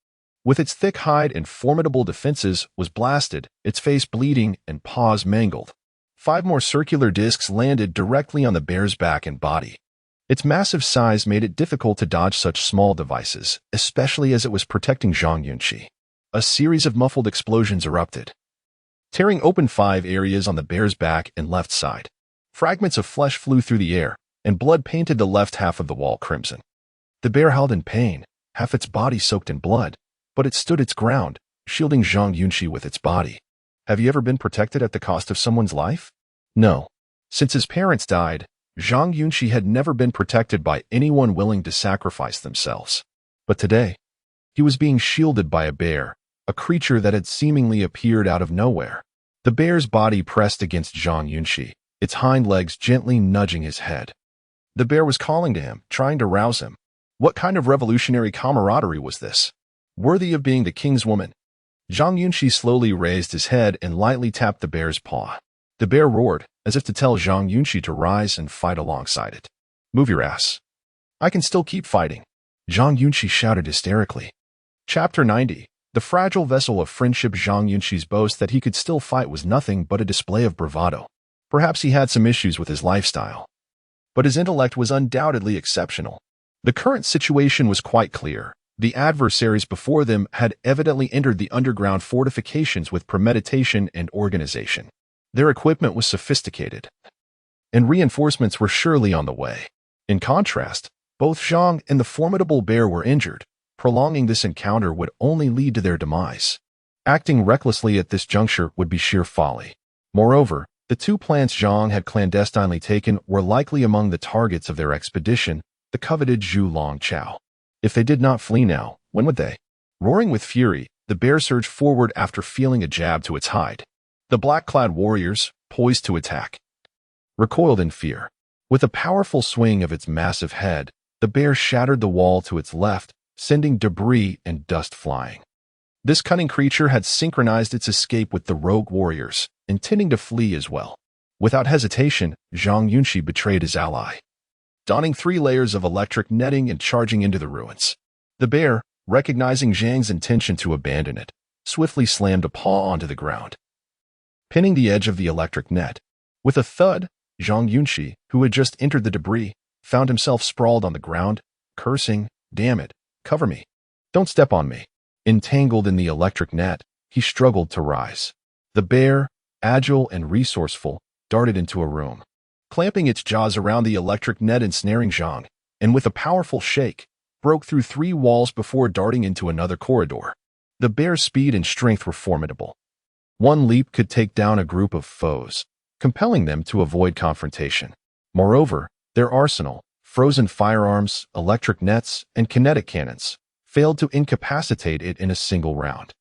with its thick hide and formidable defenses, was blasted, its face bleeding and paws mangled. 5 more circular discs landed directly on the bear's back and body. Its massive size made it difficult to dodge such small devices, especially as it was protecting Zhang Yunxi. A series of muffled explosions erupted, tearing open 5 areas on the bear's back and left side. Fragments of flesh flew through the air, and blood painted the left half of the wall crimson. The bear howled in pain, half its body soaked in blood, but it stood its ground, shielding Zhang Yunxi with its body. Have you ever been protected at the cost of someone's life? No. Since his parents died, Zhang Yunxi had never been protected by anyone willing to sacrifice themselves. But today, he was being shielded by a bear, a creature that had seemingly appeared out of nowhere. The bear's body pressed against Zhang Yunxi, its hind legs gently nudging his head. The bear was calling to him, trying to rouse him. What kind of revolutionary camaraderie was this? Worthy of being the king's woman. Zhang Yunxi slowly raised his head and lightly tapped the bear's paw. The bear roared, as if to tell Zhang Yunxi to rise and fight alongside it. "Move your ass. I can still keep fighting," Zhang Yunxi shouted hysterically. Chapter 90. The fragile vessel of friendship. Zhang Yunxi's boast that he could still fight was nothing but a display of bravado. Perhaps he had some issues with his lifestyle, but his intellect was undoubtedly exceptional. The current situation was quite clear. The adversaries before them had evidently entered the underground fortifications with premeditation and organization. Their equipment was sophisticated, and reinforcements were surely on the way. In contrast, both Zhang and the formidable bear were injured. Prolonging this encounter would only lead to their demise. Acting recklessly at this juncture would be sheer folly. Moreover, the 2 plants Zhang had clandestinely taken were likely among the targets of their expedition, the coveted Zhu Long Chao. If they did not flee now, when would they? Roaring with fury, the bear surged forward after feeling a jab to its hide. The black-clad warriors, poised to attack, recoiled in fear. With a powerful swing of its massive head, the bear shattered the wall to its left, sending debris and dust flying. This cunning creature had synchronized its escape with the rogue warriors, intending to flee as well. Without hesitation, Zhang Yunxi betrayed his ally, donning 3 layers of electric netting and charging into the ruins. The bear, recognizing Zhang's intention to abandon it, swiftly slammed a paw onto the ground, pinning the edge of the electric net. With a thud, Zhang Yunxi, who had just entered the debris, found himself sprawled on the ground, cursing, "Damn it, cover me. Don't step on me." Entangled in the electric net, he struggled to rise. The bear, agile and resourceful, darted into a room, clamping its jaws around the electric net ensnaring Zhang, and with a powerful shake, broke through 3 walls before darting into another corridor. The bear's speed and strength were formidable. One leap could take down a group of foes, compelling them to avoid confrontation. Moreover, their arsenal, frozen firearms, electric nets, and kinetic cannons, failed to incapacitate it in a single round.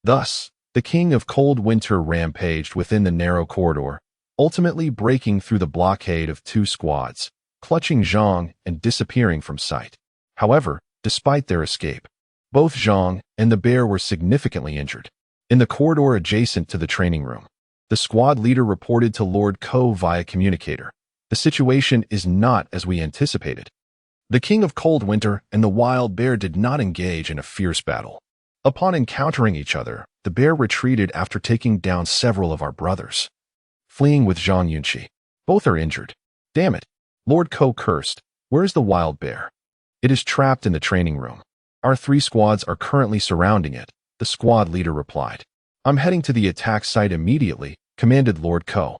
Thus, the king of cold winter rampaged within the narrow corridor, ultimately breaking through the blockade of 2 squads, clutching Zhang and disappearing from sight. However, despite their escape, both Zhang and the bear were significantly injured. In the corridor adjacent to the training room, the squad leader reported to Lord Ko via communicator. "The situation is not as we anticipated." The king of cold winter and the wild bear did not engage in a fierce battle. Upon encountering each other, the bear retreated after taking down several of our brothers, fleeing with Zhang Yunxi. "Both are injured. Damn it." Lord Ko cursed. "Where's the wild bear?" It is trapped in the training room. Our 3 squads are currently surrounding it, the squad leader replied. I'm heading to the attack site immediately, commanded Lord Ko.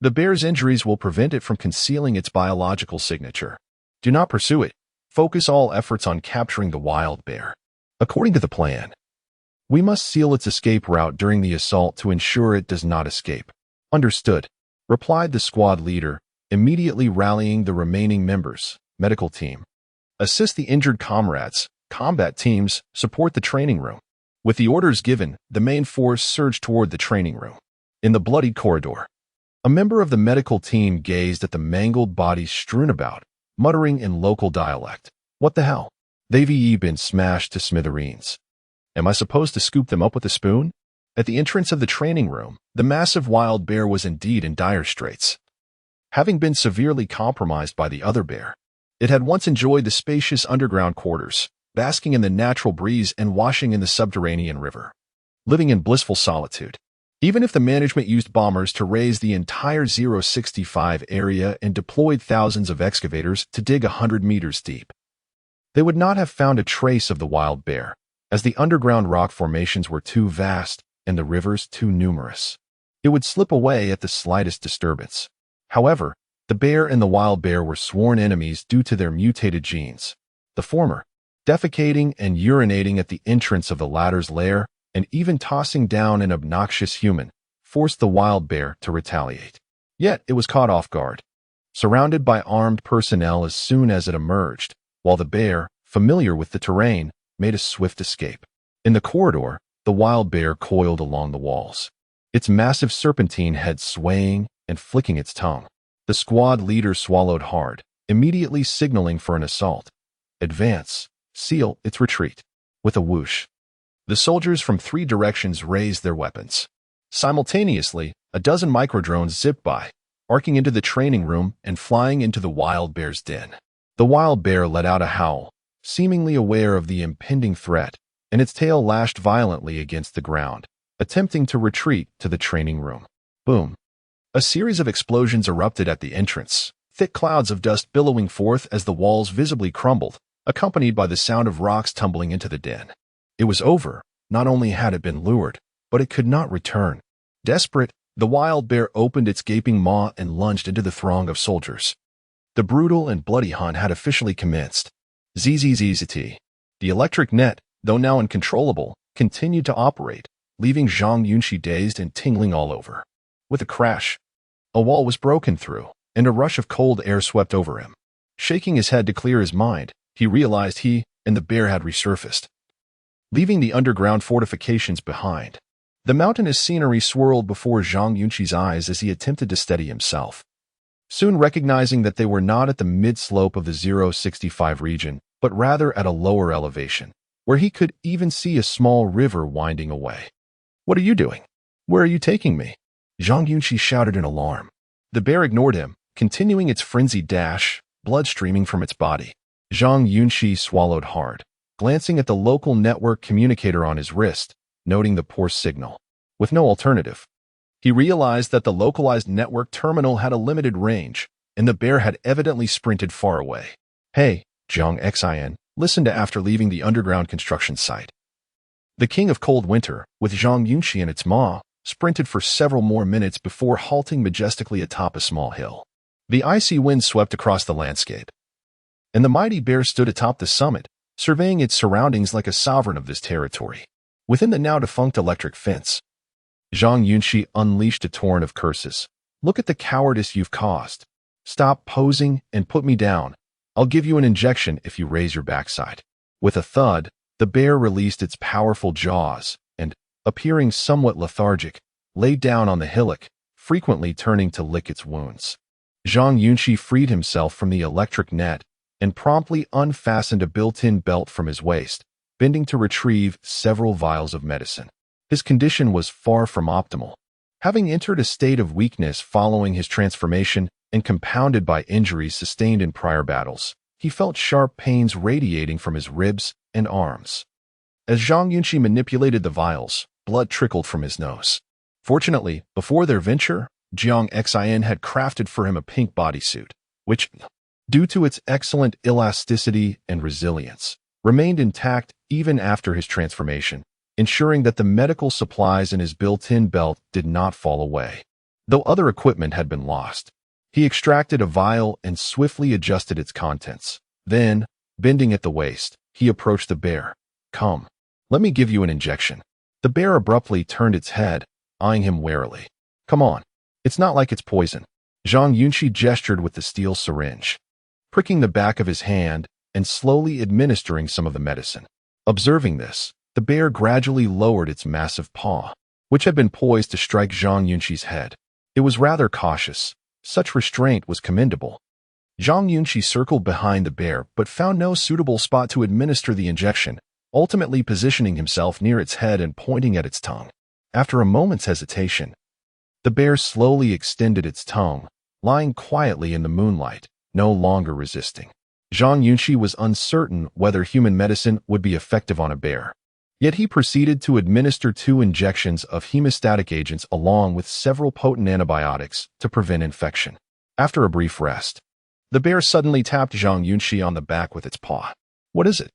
The bear's injuries will prevent it from concealing its biological signature. Do not pursue it. Focus all efforts on capturing the wild bear. According to the plan, we must seal its escape route during the assault to ensure it does not escape. Understood, replied the squad leader, immediately rallying the remaining members. Medical team. Assist the injured comrades. Combat teams support the training room. With the orders given, the main force surged toward the training room. In the bloody corridor, a member of the medical team gazed at the mangled bodies strewn about, muttering in local dialect. What the hell? They've been smashed to smithereens. Am I supposed to scoop them up with a spoon? At the entrance of the training room, the massive wild bear was indeed in dire straits. Having been severely compromised by the other bear, it had once enjoyed the spacious underground quarters, basking in the natural breeze and washing in the subterranean river, living in blissful solitude. Even if the management used bombers to raise the entire 065 area and deployed thousands of excavators to dig 100 meters deep, they would not have found a trace of the wild bear, as the underground rock formations were too vast and the rivers too numerous. It would slip away at the slightest disturbance. However, the bear and the wild bear were sworn enemies due to their mutated genes. The former, defecating and urinating at the entrance of the latter's lair, and even tossing down an obnoxious human, forced the wild bear to retaliate. Yet it was caught off guard, surrounded by armed personnel as soon as it emerged, while the bear, familiar with the terrain, made a swift escape. In the corridor, the wild bear coiled along the walls, its massive serpentine head swaying and flicking its tongue. The squad leader swallowed hard, immediately signaling for an assault. Advance, seal its retreat. With a whoosh, the soldiers from 3 directions raised their weapons. Simultaneously, a dozen microdrones zipped by, arcing into the training room and flying into the wild bear's den. The wild bear let out a howl, seemingly aware of the impending threat, and its tail lashed violently against the ground, attempting to retreat to the training room. Boom! A series of explosions erupted at the entrance, thick clouds of dust billowing forth as the walls visibly crumbled, accompanied by the sound of rocks tumbling into the den. It was over. Not only had it been lured, but it could not return. Desperate, the wild bear opened its gaping maw and lunged into the throng of soldiers. The brutal and bloody hunt had officially commenced. ZZZZT. The electric net, though now uncontrollable, continued to operate, leaving Zhang Yunxi dazed and tingling all over. With a crash, a wall was broken through, and a rush of cold air swept over him. Shaking his head to clear his mind, he realized he and the bear had resurfaced, leaving the underground fortifications behind. The mountainous scenery swirled before Zhang Yunxi's eyes as he attempted to steady himself. Soon recognizing that they were not at the mid-slope of the 065 region, but rather at a lower elevation, where he could even see a small river winding away. What are you doing? Where are you taking me? Zhang Yunxi shouted in alarm. The bear ignored him, continuing its frenzied dash, blood streaming from its body. Zhang Yunxi swallowed hard, glancing at the local network communicator on his wrist, noting the poor signal. With no alternative, he realized that the localized network terminal had a limited range, and the bear had evidently sprinted far away. Hey, Zhang Xin, listened to after leaving the underground construction site. The king of cold winter, with Zhang Yunxi in its maw, sprinted for several more minutes before halting majestically atop a small hill. The icy wind swept across the landscape, and the mighty bear stood atop the summit, surveying its surroundings like a sovereign of this territory. Within the now-defunct electric fence, Zhang Yunxi unleashed a torrent of curses. Look at the cowardice you've caused. Stop posing and put me down. I'll give you an injection if you raise your backside. With a thud, the bear released its powerful jaws and, appearing somewhat lethargic, lay down on the hillock, frequently turning to lick its wounds. Zhang Yunxi freed himself from the electric net and promptly unfastened a built-in belt from his waist, bending to retrieve several vials of medicine. His condition was far from optimal. Having entered a state of weakness following his transformation and compounded by injuries sustained in prior battles, he felt sharp pains radiating from his ribs and arms. As Zhang Yunxi manipulated the vials, blood trickled from his nose. Fortunately, before their venture, Zhang Xin had crafted for him a pink bodysuit, which, due to its excellent elasticity and resilience, remained intact even after his transformation, ensuring that the medical supplies in his built-in belt did not fall away. Though other equipment had been lost, he extracted a vial and swiftly adjusted its contents. Then, bending at the waist, he approached the bear. "Come, let me give you an injection." The bear abruptly turned its head, eyeing him warily. "Come on, it's not like it's poison." Zhang Yunxi gestured with the steel syringe, pricking the back of his hand and slowly administering some of the medicine. Observing this, the bear gradually lowered its massive paw, which had been poised to strike Zhang Yunxi's head. It was rather cautious. Such restraint was commendable. Zhang Yunxi circled behind the bear but found no suitable spot to administer the injection, ultimately positioning himself near its head and pointing at its tongue. After a moment's hesitation, the bear slowly extended its tongue, lying quietly in the moonlight, no longer resisting. Zhang Yunxi was uncertain whether human medicine would be effective on a bear. Yet he proceeded to administer 2 injections of hemostatic agents along with several potent antibiotics to prevent infection. After a brief rest, the bear suddenly tapped Zhang Yunxi on the back with its paw. "What is it?"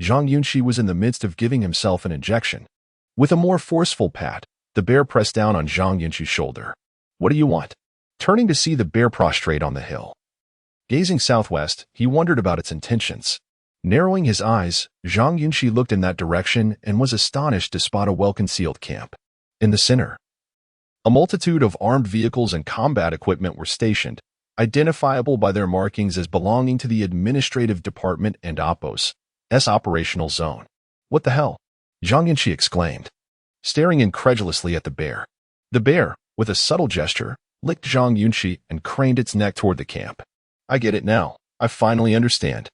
Zhang Yunxi was in the midst of giving himself an injection. With a more forceful pat, the bear pressed down on Zhang Yunxi's shoulder. "What do you want?" Turning to see the bear prostrate on the hill. Gazing southwest, he wondered about its intentions. Narrowing his eyes, Zhang Yunxi looked in that direction and was astonished to spot a well-concealed camp. In the center, a multitude of armed vehicles and combat equipment were stationed, identifiable by their markings as belonging to the Administrative Department and Oppo's operational zone. "What the hell?" Zhang Yunxi exclaimed, staring incredulously at the bear. The bear, with a subtle gesture, licked Zhang Yunxi and craned its neck toward the camp. "I get it now. I finally understand."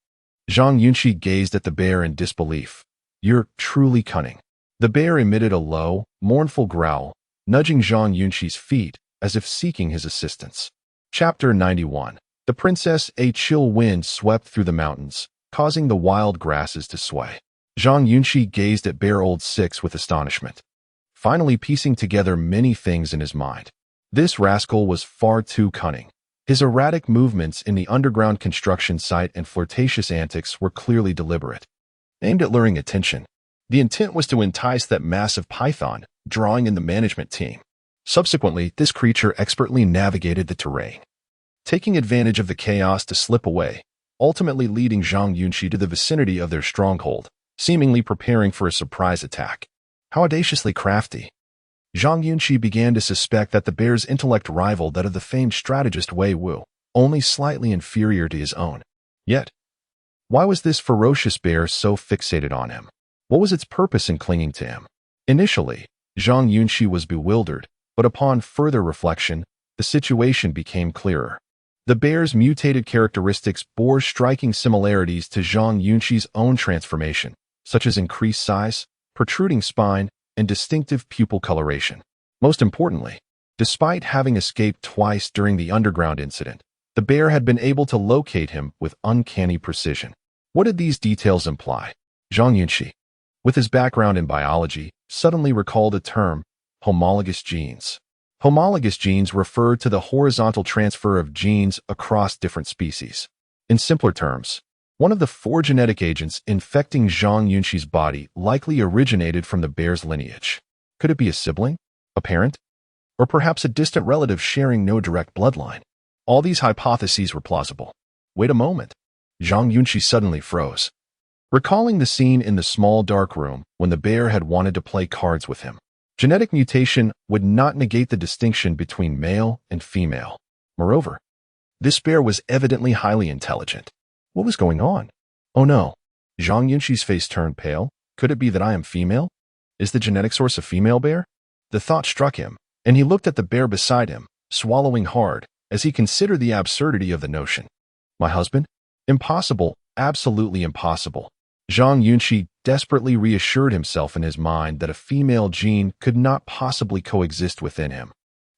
Zhang Yunxi gazed at the bear in disbelief. "You're truly cunning." The bear emitted a low, mournful growl, nudging Zhang Yunxi's feet as if seeking his assistance. Chapter 91. The princess. A chill wind swept through the mountains, causing the wild grasses to sway. Zhang Yunxi gazed at Bear Old Six with astonishment, finally piecing together many things in his mind. This rascal was far too cunning. His erratic movements in the underground construction site and flirtatious antics were clearly deliberate, aimed at luring attention. The intent was to entice that massive python, drawing in the management team. Subsequently, this creature expertly navigated the terrain, taking advantage of the chaos to slip away, ultimately leading Zhang Yunxi to the vicinity of their stronghold, seemingly preparing for a surprise attack. How audaciously crafty. Zhang Yunxi began to suspect that the bear's intellect rivaled that of the famed strategist Wei Wu, only slightly inferior to his own. Yet, why was this ferocious bear so fixated on him? What was its purpose in clinging to him? Initially, Zhang Yunxi was bewildered, but upon further reflection, the situation became clearer. The bear's mutated characteristics bore striking similarities to Zhang Yunxi's own transformation, such as increased size, protruding spine, and distinctive pupil coloration. Most importantly, despite having escaped twice during the underground incident, the bear had been able to locate him with uncanny precision. What did these details imply? Zhang Yunxi, with his background in biology, suddenly recalled a term, homologous genes. Homologous genes refer to the horizontal transfer of genes across different species. In simpler terms, one of the 4 genetic agents infecting Zhang Yunxi's body likely originated from the bear's lineage. Could it be a sibling, a parent, or perhaps a distant relative sharing no direct bloodline? All these hypotheses were plausible. Wait a moment. Zhang Yunxi suddenly froze, recalling the scene in the small dark room when the bear had wanted to play cards with him. Genetic mutation would not negate the distinction between male and female. Moreover, this bear was evidently highly intelligent. What was going on? Oh no. Zhang Yunxi's face turned pale. Could it be that I am female? Is the genetic source a female bear? The thought struck him, and he looked at the bear beside him, swallowing hard, as he considered the absurdity of the notion. My husband? Impossible, absolutely impossible. Zhang Yunxi desperately reassured himself in his mind that a female gene could not possibly coexist within him,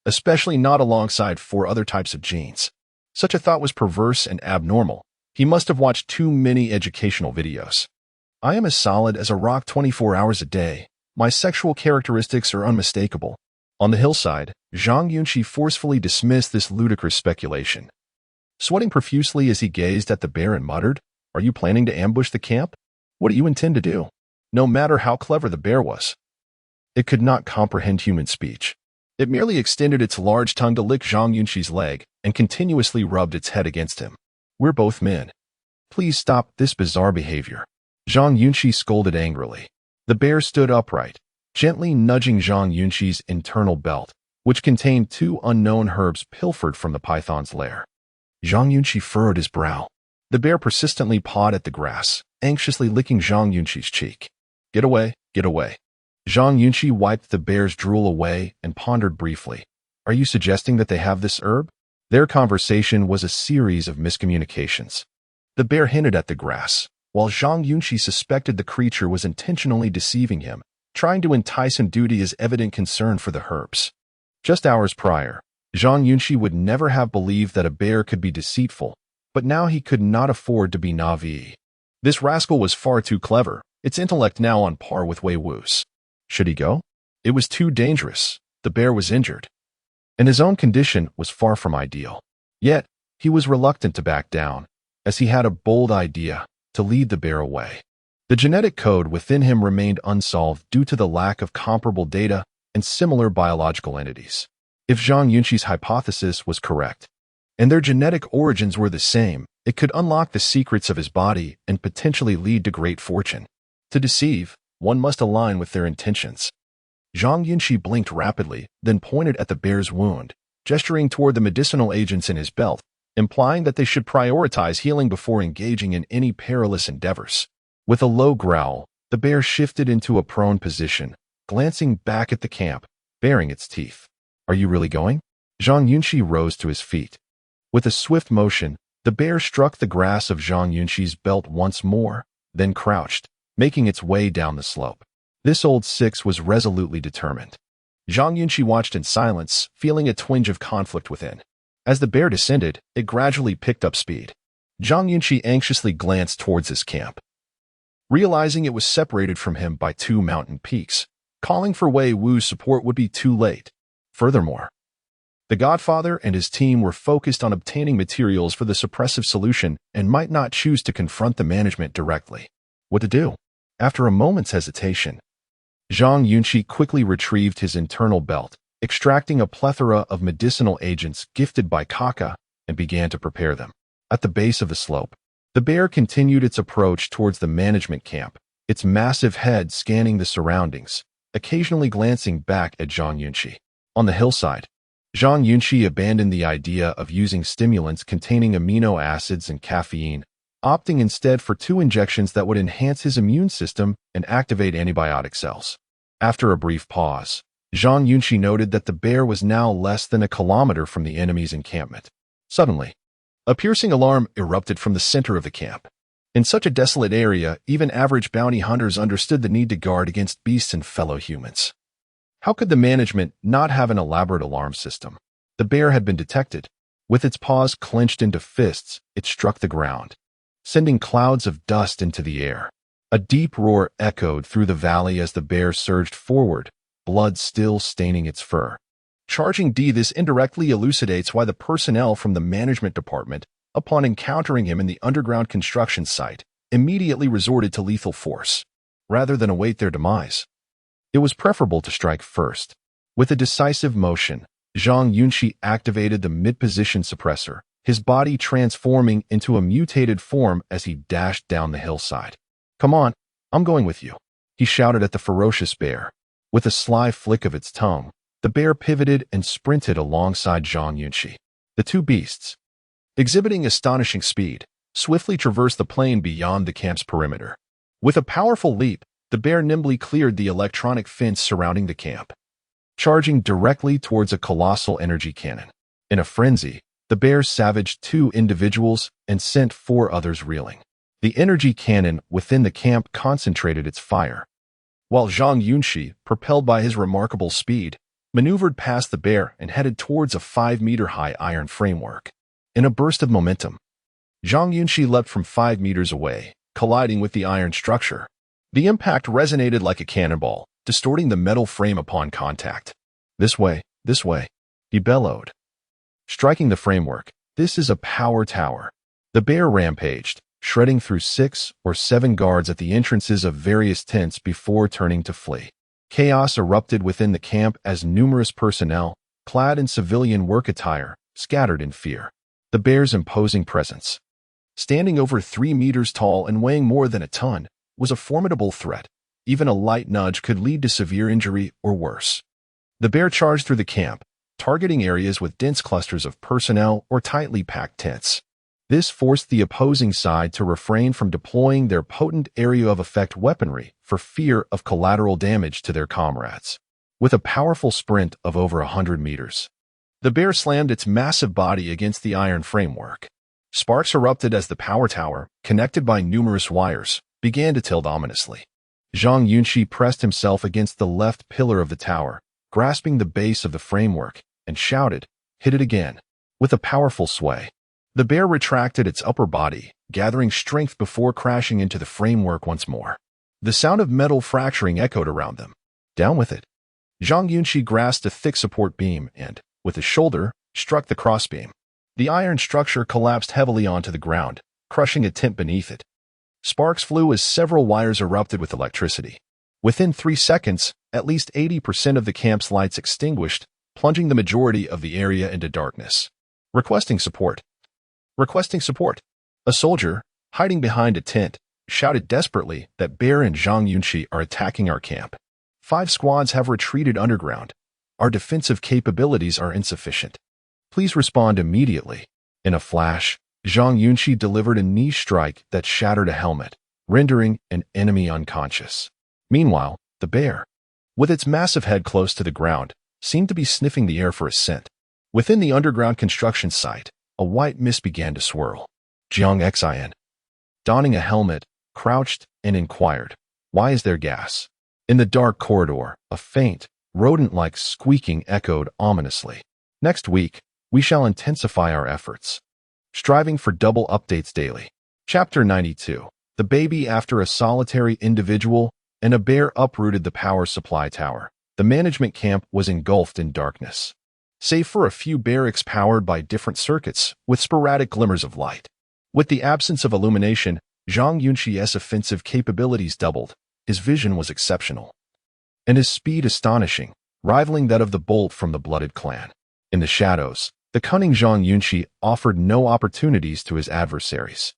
especially not alongside 4 other types of genes. Such a thought was perverse and abnormal. He must have watched too many educational videos. I am as solid as a rock 24 hours a day. My sexual characteristics are unmistakable. On the hillside, Zhang Yunxi forcefully dismissed this ludicrous speculation. sweating profusely as he gazed at the bear and muttered, "Are you planning to ambush the camp? What do you intend to do?" No matter how clever the bear was, it could not comprehend human speech. It merely extended its large tongue to lick Zhang Yunxi's leg and continuously rubbed its head against him. "We're both men. Please stop this bizarre behavior." Zhang Yunxi scolded angrily. The bear stood upright, gently nudging Zhang Yunxi's internal belt, which contained 2 unknown herbs pilfered from the python's lair. Zhang Yunxi furrowed his brow. The bear persistently pawed at the grass, anxiously licking Zhang Yunxi's cheek. "Get away, get away." Zhang Yunxi wiped the bear's drool away and pondered briefly. "Are you suggesting that they have this herb?" Their conversation was a series of miscommunications. The bear hinted at the grass, while Zhang Yunxi suspected the creature was intentionally deceiving him, trying to entice him due to his evident concern for the herbs. Just hours prior, Zhang Yunxi would never have believed that a bear could be deceitful, but now he could not afford to be naive. This rascal was far too clever, its intellect now on par with Wei Wu's. Should he go? It was too dangerous. The bear was injured, and his own condition was far from ideal. Yet, he was reluctant to back down, as he had a bold idea to lead the bear away. The genetic code within him remained unsolved due to the lack of comparable data and similar biological entities. If Zhang Yunxi's hypothesis was correct, and their genetic origins were the same, it could unlock the secrets of his body and potentially lead to great fortune. To deceive, one must align with their intentions. Zhang Yunxi blinked rapidly, then pointed at the bear's wound, gesturing toward the medicinal agents in his belt, implying that they should prioritize healing before engaging in any perilous endeavors. With a low growl, the bear shifted into a prone position, glancing back at the camp, baring its teeth. "Are you really going?" Zhang Yunxi rose to his feet. With a swift motion, the bear struck the grass of Zhang Yunxi's belt once more, then crouched, making its way down the slope. This old six was resolutely determined. Zhang Yunxi watched in silence, feeling a twinge of conflict within. As the bear descended, it gradually picked up speed. Zhang Yunxi anxiously glanced towards his camp, realizing it was separated from him by 2 mountain peaks. Calling for Wei Wu's support would be too late. Furthermore, the Godfather and his team were focused on obtaining materials for the suppressive solution and might not choose to confront the management directly. What to do? After a moment's hesitation, Zhang Yunxi quickly retrieved his internal belt, extracting a plethora of medicinal agents gifted by Kaka, and began to prepare them. At the base of the slope, the bear continued its approach towards the management camp, its massive head scanning the surroundings, occasionally glancing back at Zhang Yunxi. On the hillside, Zhang Yunxi abandoned the idea of using stimulants containing amino acids and caffeine, opting instead for 2 injections that would enhance his immune system and activate antibiotic cells. After a brief pause, Zhang Yunxi noted that the bear was now less than a kilometer from the enemy's encampment. Suddenly, a piercing alarm erupted from the center of the camp. In such a desolate area, even average bounty hunters understood the need to guard against beasts and fellow humans. How could the management not have an elaborate alarm system? The bear had been detected. With its paws clenched into fists, it struck the ground, sending clouds of dust into the air. A deep roar echoed through the valley as the bear surged forward, blood still staining its fur. Charging D, this indirectly elucidates why the personnel from the management department, upon encountering him in the underground construction site, immediately resorted to lethal force, rather than await their demise. It was preferable to strike first. With a decisive motion, Zhang Yunxi activated the mid-position suppressor, his body transforming into a mutated form as he dashed down the hillside. "Come on, I'm going with you," he shouted at the ferocious bear. With a sly flick of its tongue, the bear pivoted and sprinted alongside Zhang Yunxi. The 2 beasts, exhibiting astonishing speed, swiftly traversed the plain beyond the camp's perimeter. With a powerful leap, the bear nimbly cleared the electronic fence surrounding the camp, charging directly towards a colossal energy cannon. In a frenzy, the bear savaged 2 individuals and sent 4 others reeling. The energy cannon within the camp concentrated its fire, while Zhang Yunxi, propelled by his remarkable speed, maneuvered past the bear and headed towards a 5-meter-high iron framework. In a burst of momentum, Zhang Yunxi leapt from 5 meters away, colliding with the iron structure. The impact resonated like a cannonball, distorting the metal frame upon contact. This way, he bellowed. Striking the framework, This is a power tower. The bear rampaged, shredding through 6 or 7 guards at the entrances of various tents before turning to flee. Chaos erupted within the camp as numerous personnel, clad in civilian work attire, scattered in fear. The bear's imposing presence, standing over 3 meters tall and weighing more than a ton, was a formidable threat. Even a light nudge could lead to severe injury or worse. The bear charged through the camp, targeting areas with dense clusters of personnel or tightly packed tents. This forced the opposing side to refrain from deploying their potent area of effect weaponry for fear of collateral damage to their comrades. With a powerful sprint of over 100 meters, the bear slammed its massive body against the iron framework. Sparks erupted as the power tower, connected by numerous wires, began to tilt ominously. Zhang Yunxi pressed himself against the left pillar of the tower, grasping the base of the framework, and shouted, "Hit it again." With a powerful sway, the bear retracted its upper body, gathering strength before crashing into the framework once more. The sound of metal fracturing echoed around them. Down with it. Zhang Yunxi grasped a thick support beam and, with his shoulder, struck the crossbeam. The iron structure collapsed heavily onto the ground, crushing a tent beneath it. Sparks flew as several wires erupted with electricity. Within 3 seconds, at least 80% of the camp's lights extinguished, plunging the majority of the area into darkness. Requesting support. Requesting support. A soldier, hiding behind a tent, shouted desperately that Bear and Zhang Yunxi are attacking our camp. 5 squads have retreated underground. Our defensive capabilities are insufficient. Please respond immediately. In a flash, Zhang Yunxi delivered a knee strike that shattered a helmet, rendering an enemy unconscious. Meanwhile, the bear, with its massive head close to the ground, seemed to be sniffing the air for a scent. Within the underground construction site, a white mist began to swirl. Zhang Yunxi, donning a helmet, crouched and inquired, "Why is there gas?" In the dark corridor, a faint, rodent-like squeaking echoed ominously. "Next week, we shall intensify our efforts, striving for double updates daily." Chapter 92. The baby after a solitary individual and a bear uprooted the power supply tower. The management camp was engulfed in darkness, save for a few barracks powered by different circuits with sporadic glimmers of light. With the absence of illumination, Zhang Yunxi's offensive capabilities doubled. His vision was exceptional, and his speed astonishing, rivaling that of the bolt from the blooded clan. In the shadows, the cunning Zhang Yunxi offered no opportunities to his adversaries.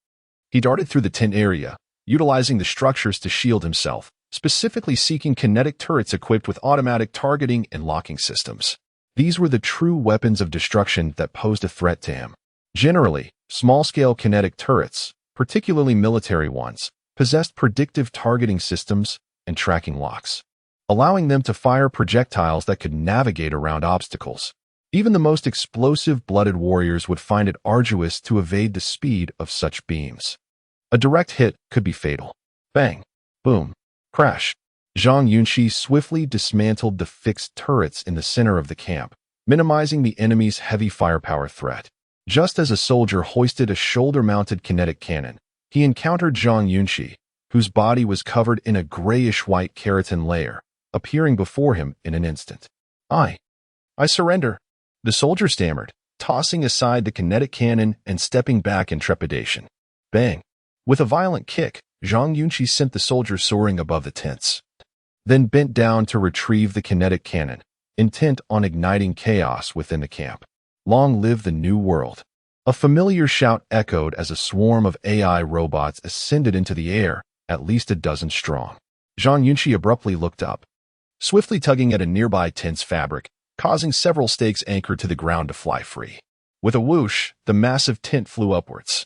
He darted through the tent area, utilizing the structures to shield himself, specifically seeking kinetic turrets equipped with automatic targeting and locking systems. These were the true weapons of destruction that posed a threat to him. Generally, small-scale kinetic turrets, particularly military ones, possessed predictive targeting systems and tracking locks, allowing them to fire projectiles that could navigate around obstacles. Even the most explosive blooded warriors would find it arduous to evade the speed of such beams. A direct hit could be fatal. Bang! Boom! Crash! Zhang Yunxi swiftly dismantled the fixed turrets in the center of the camp, minimizing the enemy's heavy firepower threat. Just as a soldier hoisted a shoulder-mounted kinetic cannon, he encountered Zhang Yunxi, whose body was covered in a grayish-white keratin layer, appearing before him in an instant. I surrender," the soldier stammered, tossing aside the kinetic cannon and stepping back in trepidation. Bang! With a violent kick, Zhang Yunxi sent the soldier soaring above the tents, then bent down to retrieve the kinetic cannon, intent on igniting chaos within the camp. Long live the new world! A familiar shout echoed as a swarm of AI robots ascended into the air, at least a dozen strong. Zhang Yunxi abruptly looked up, swiftly tugging at a nearby tent's fabric, causing several stakes anchored to the ground to fly free. With a whoosh, the massive tent flew upwards,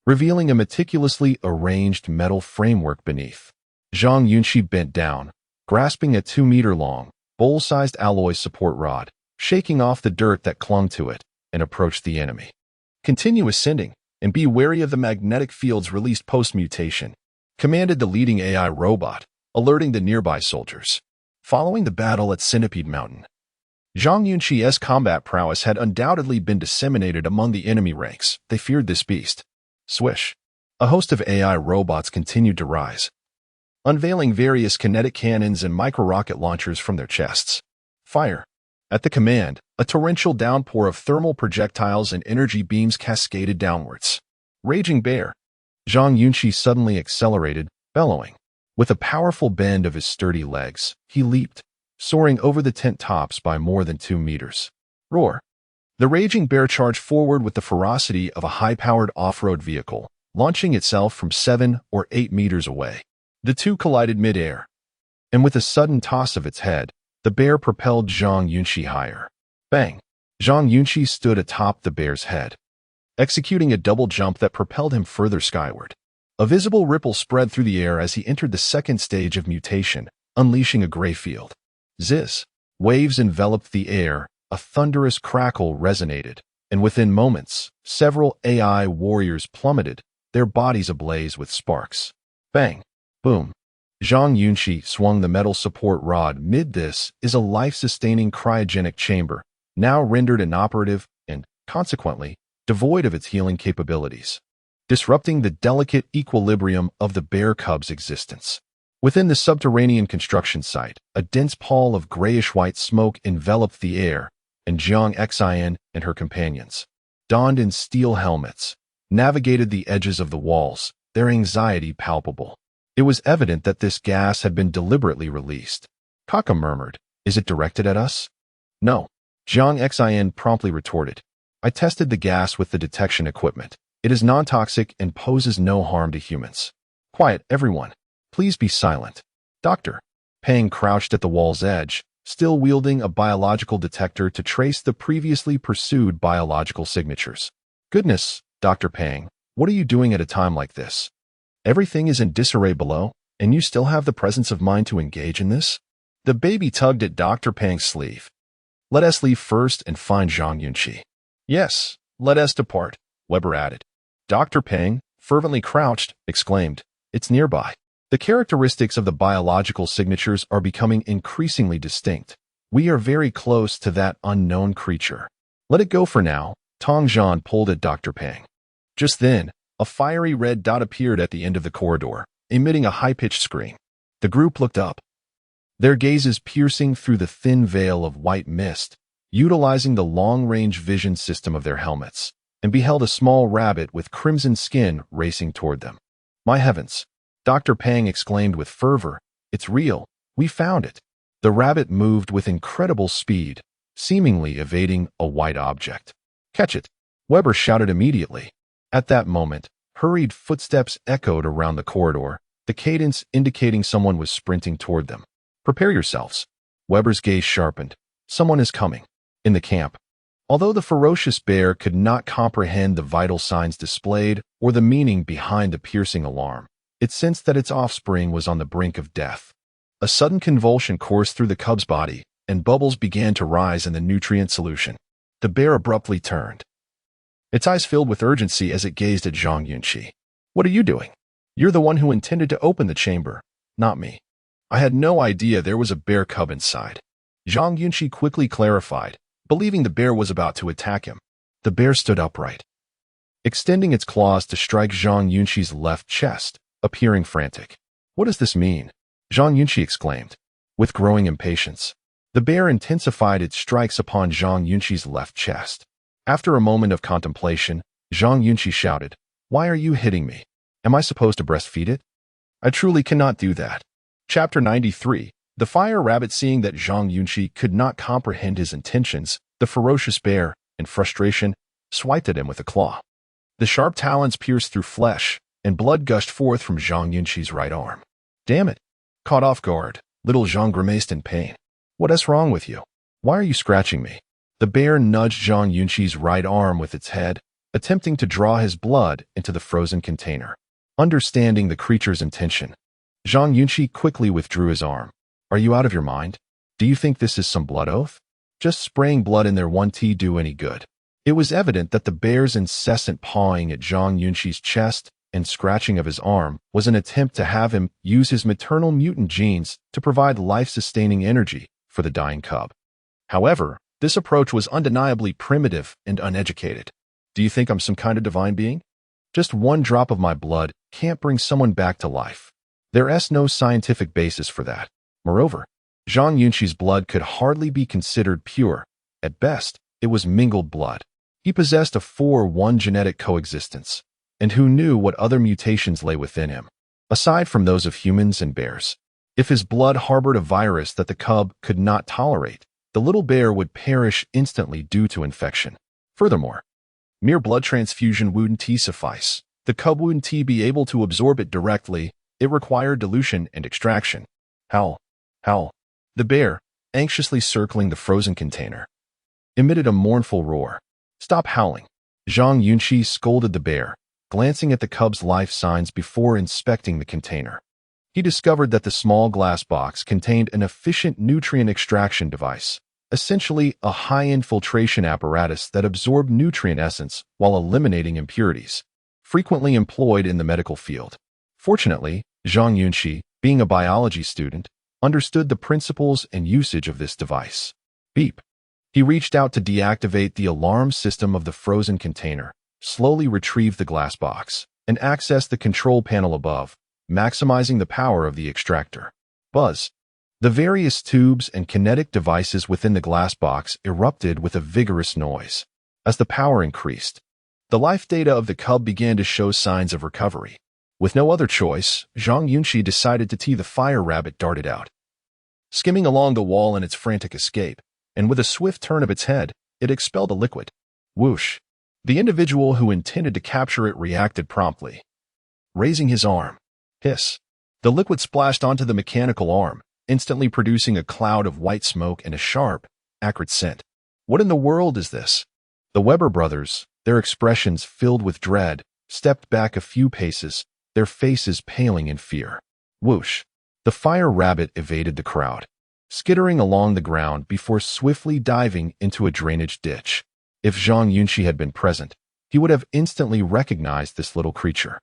revealing a meticulously arranged metal framework beneath. Zhang Yunxi bent down, grasping a 2-meter-long, bowl-sized alloy support rod, shaking off the dirt that clung to it, and approached the enemy. "Continue ascending, and be wary of the magnetic fields released post-mutation," commanded the leading AI robot, alerting the nearby soldiers. Following the battle at Centipede Mountain, Zhang Yunxi's combat prowess had undoubtedly been disseminated among the enemy ranks. They feared this beast. Swish! A host of AI robots continued to rise, unveiling various kinetic cannons and micro-rocket launchers from their chests. Fire! At the command, A torrential downpour of thermal projectiles and energy beams cascaded downwards. Raging bear. Zhang Yunxi suddenly accelerated, bellowing. With a powerful bend of his sturdy legs, he leaped, soaring over the tent tops by more than 2 meters. Roar. The raging bear charged forward with the ferocity of a high-powered off-road vehicle, launching itself from 7 or 8 meters away. The two collided mid-air, and with a sudden toss of its head, the bear propelled Zhang Yunxi higher. Bang! Zhang Yunxi stood atop the bear's head, executing a double jump that propelled him further skyward. A visible ripple spread through the air as he entered the second stage of mutation, unleashing a gray field. Ziz! Waves enveloped the air, a thunderous crackle resonated, and within moments, several AI warriors plummeted, their bodies ablaze with sparks. Bang! Boom! Zhang Yunxi swung the metal support rod. This is a life-sustaining cryogenic chamber, now rendered inoperative and, consequently, devoid of its healing capabilities, disrupting the delicate equilibrium of the bear cub's existence. Within the subterranean construction site, a dense pall of grayish-white smoke enveloped the air, and Zhang Xin and her companions, donned in steel helmets, navigated the edges of the walls, their anxiety palpable. It was evident that this gas had been deliberately released. Kaka murmured, "Is it directed at us?" "No," Zhang Xin promptly retorted. "I tested the gas with the detection equipment. It is non-toxic and poses no harm to humans." "Quiet, everyone. Please be silent." Dr. Peng crouched at the wall's edge, still wielding a biological detector to trace the previously pursued biological signatures. "Goodness, Dr. Peng, what are you doing at a time like this? Everything is in disarray below, and you still have the presence of mind to engage in this?" The baby tugged at Dr. Peng's sleeve. "Let us leave first and find Zhang Yunxi." "Yes, let us depart," Weber added. Dr. Peng, fervently crouched, exclaimed, "It's nearby." The characteristics of the biological signatures are becoming increasingly distinct. We are very close to that unknown creature. "Let it go for now," Tong Zhan pulled at Dr. Peng. Just then, a fiery red dot appeared at the end of the corridor, emitting a high-pitched scream. The group looked up, their gazes piercing through the thin veil of white mist, utilizing the long-range vision system of their helmets, and beheld a small rabbit with crimson skin racing toward them. "My heavens!" Dr. Peng exclaimed with fervor, "It's real. We found it." The rabbit moved with incredible speed, seemingly evading a white object. "Catch it!" Weber shouted immediately. At that moment, hurried footsteps echoed around the corridor, the cadence indicating someone was sprinting toward them. "Prepare yourselves." Weber's gaze sharpened. "Someone is coming." In the camp, although the ferocious bear could not comprehend the vital signs displayed or the meaning behind the piercing alarm, it sensed that its offspring was on the brink of death. A sudden convulsion coursed through the cub's body, and bubbles began to rise in the nutrient solution. The bear abruptly turned, its eyes filled with urgency as it gazed at Zhang Yunxi. "What are you doing? You're the one who intended to open the chamber, not me. I had no idea there was a bear cub inside." Zhang Yunxi quickly clarified, believing the bear was about to attack him. The bear stood upright, extending its claws to strike Zhang Yunxi's left chest, appearing frantic. "What does this mean?" Zhang Yunxi exclaimed, with growing impatience. The bear intensified its strikes upon Zhang Yunxi's left chest. After a moment of contemplation, Zhang Yunxi shouted, "Why are you hitting me? Am I supposed to breastfeed it? I truly cannot do that." Chapter 93. The fire rabbit. Seeing that Zhang Yunxi could not comprehend his intentions, the ferocious bear, in frustration, swiped at him with a claw. The sharp talons pierced through flesh, and blood gushed forth from Zhang Yunxi's right arm. "Damn it!" Caught off guard, little Zhang grimaced in pain. "What is wrong with you? Why are you scratching me?" The bear nudged Zhang Yunxi's right arm with its head, attempting to draw his blood into the frozen container. Understanding the creature's intention, Zhang Yunxi quickly withdrew his arm. "Are you out of your mind? Do you think this is some blood oath? Just spraying blood in there won't do any good." It was evident that the bear's incessant pawing at Zhang Yunxi's chest and scratching of his arm was an attempt to have him use his maternal mutant genes to provide life-sustaining energy for the dying cub. However, this approach was undeniably primitive and uneducated. "Do you think I'm some kind of divine being? Just one drop of my blood can't bring someone back to life. There's no scientific basis for that. Moreover, Zhang Yunxi's blood could hardly be considered pure, At best, it was mingled blood. He possessed a 4-1 genetic coexistence, and who knew what other mutations lay within him, aside from those of humans and bears. If his blood harbored a virus that the cub could not tolerate, the little bear would perish instantly due to infection. Furthermore, mere blood transfusion wouldn't suffice. The cub wouldn't be able to absorb it directly. It required dilution and extraction. Howl, howl. The bear, anxiously circling the frozen container, emitted a mournful roar. Stop howling. Zhang Yunxi scolded the bear, glancing at the cub's life signs before inspecting the container. He discovered that the small glass box contained an efficient nutrient extraction device, essentially a high-end filtration apparatus that absorbed nutrient essence while eliminating impurities, frequently employed in the medical field. Fortunately, Zhang Yunxi, being a biology student, understood the principles and usage of this device. Beep. He reached out to deactivate the alarm system of the frozen container, slowly retrieved the glass box, and accessed the control panel above, maximizing the power of the extractor. Buzz. The various tubes and kinetic devices within the glass box erupted with a vigorous noise. As the power increased, the life data of the cub began to show signs of recovery. With no other choice, Zhang Yunxi decided to tee the fire rabbit darted out, skimming along the wall in its frantic escape, and with a swift turn of its head, it expelled a liquid. Whoosh. The individual who intended to capture it reacted promptly, raising his arm. Hiss. The liquid splashed onto the mechanical arm, instantly producing a cloud of white smoke and a sharp, acrid scent. What in the world is this? The Weber brothers, their expressions filled with dread, stepped back a few paces, their faces paling in fear. Whoosh. The fire rabbit evaded the crowd, skittering along the ground before swiftly diving into a drainage ditch. If Zhang Yunxi had been present, he would have instantly recognized this little creature,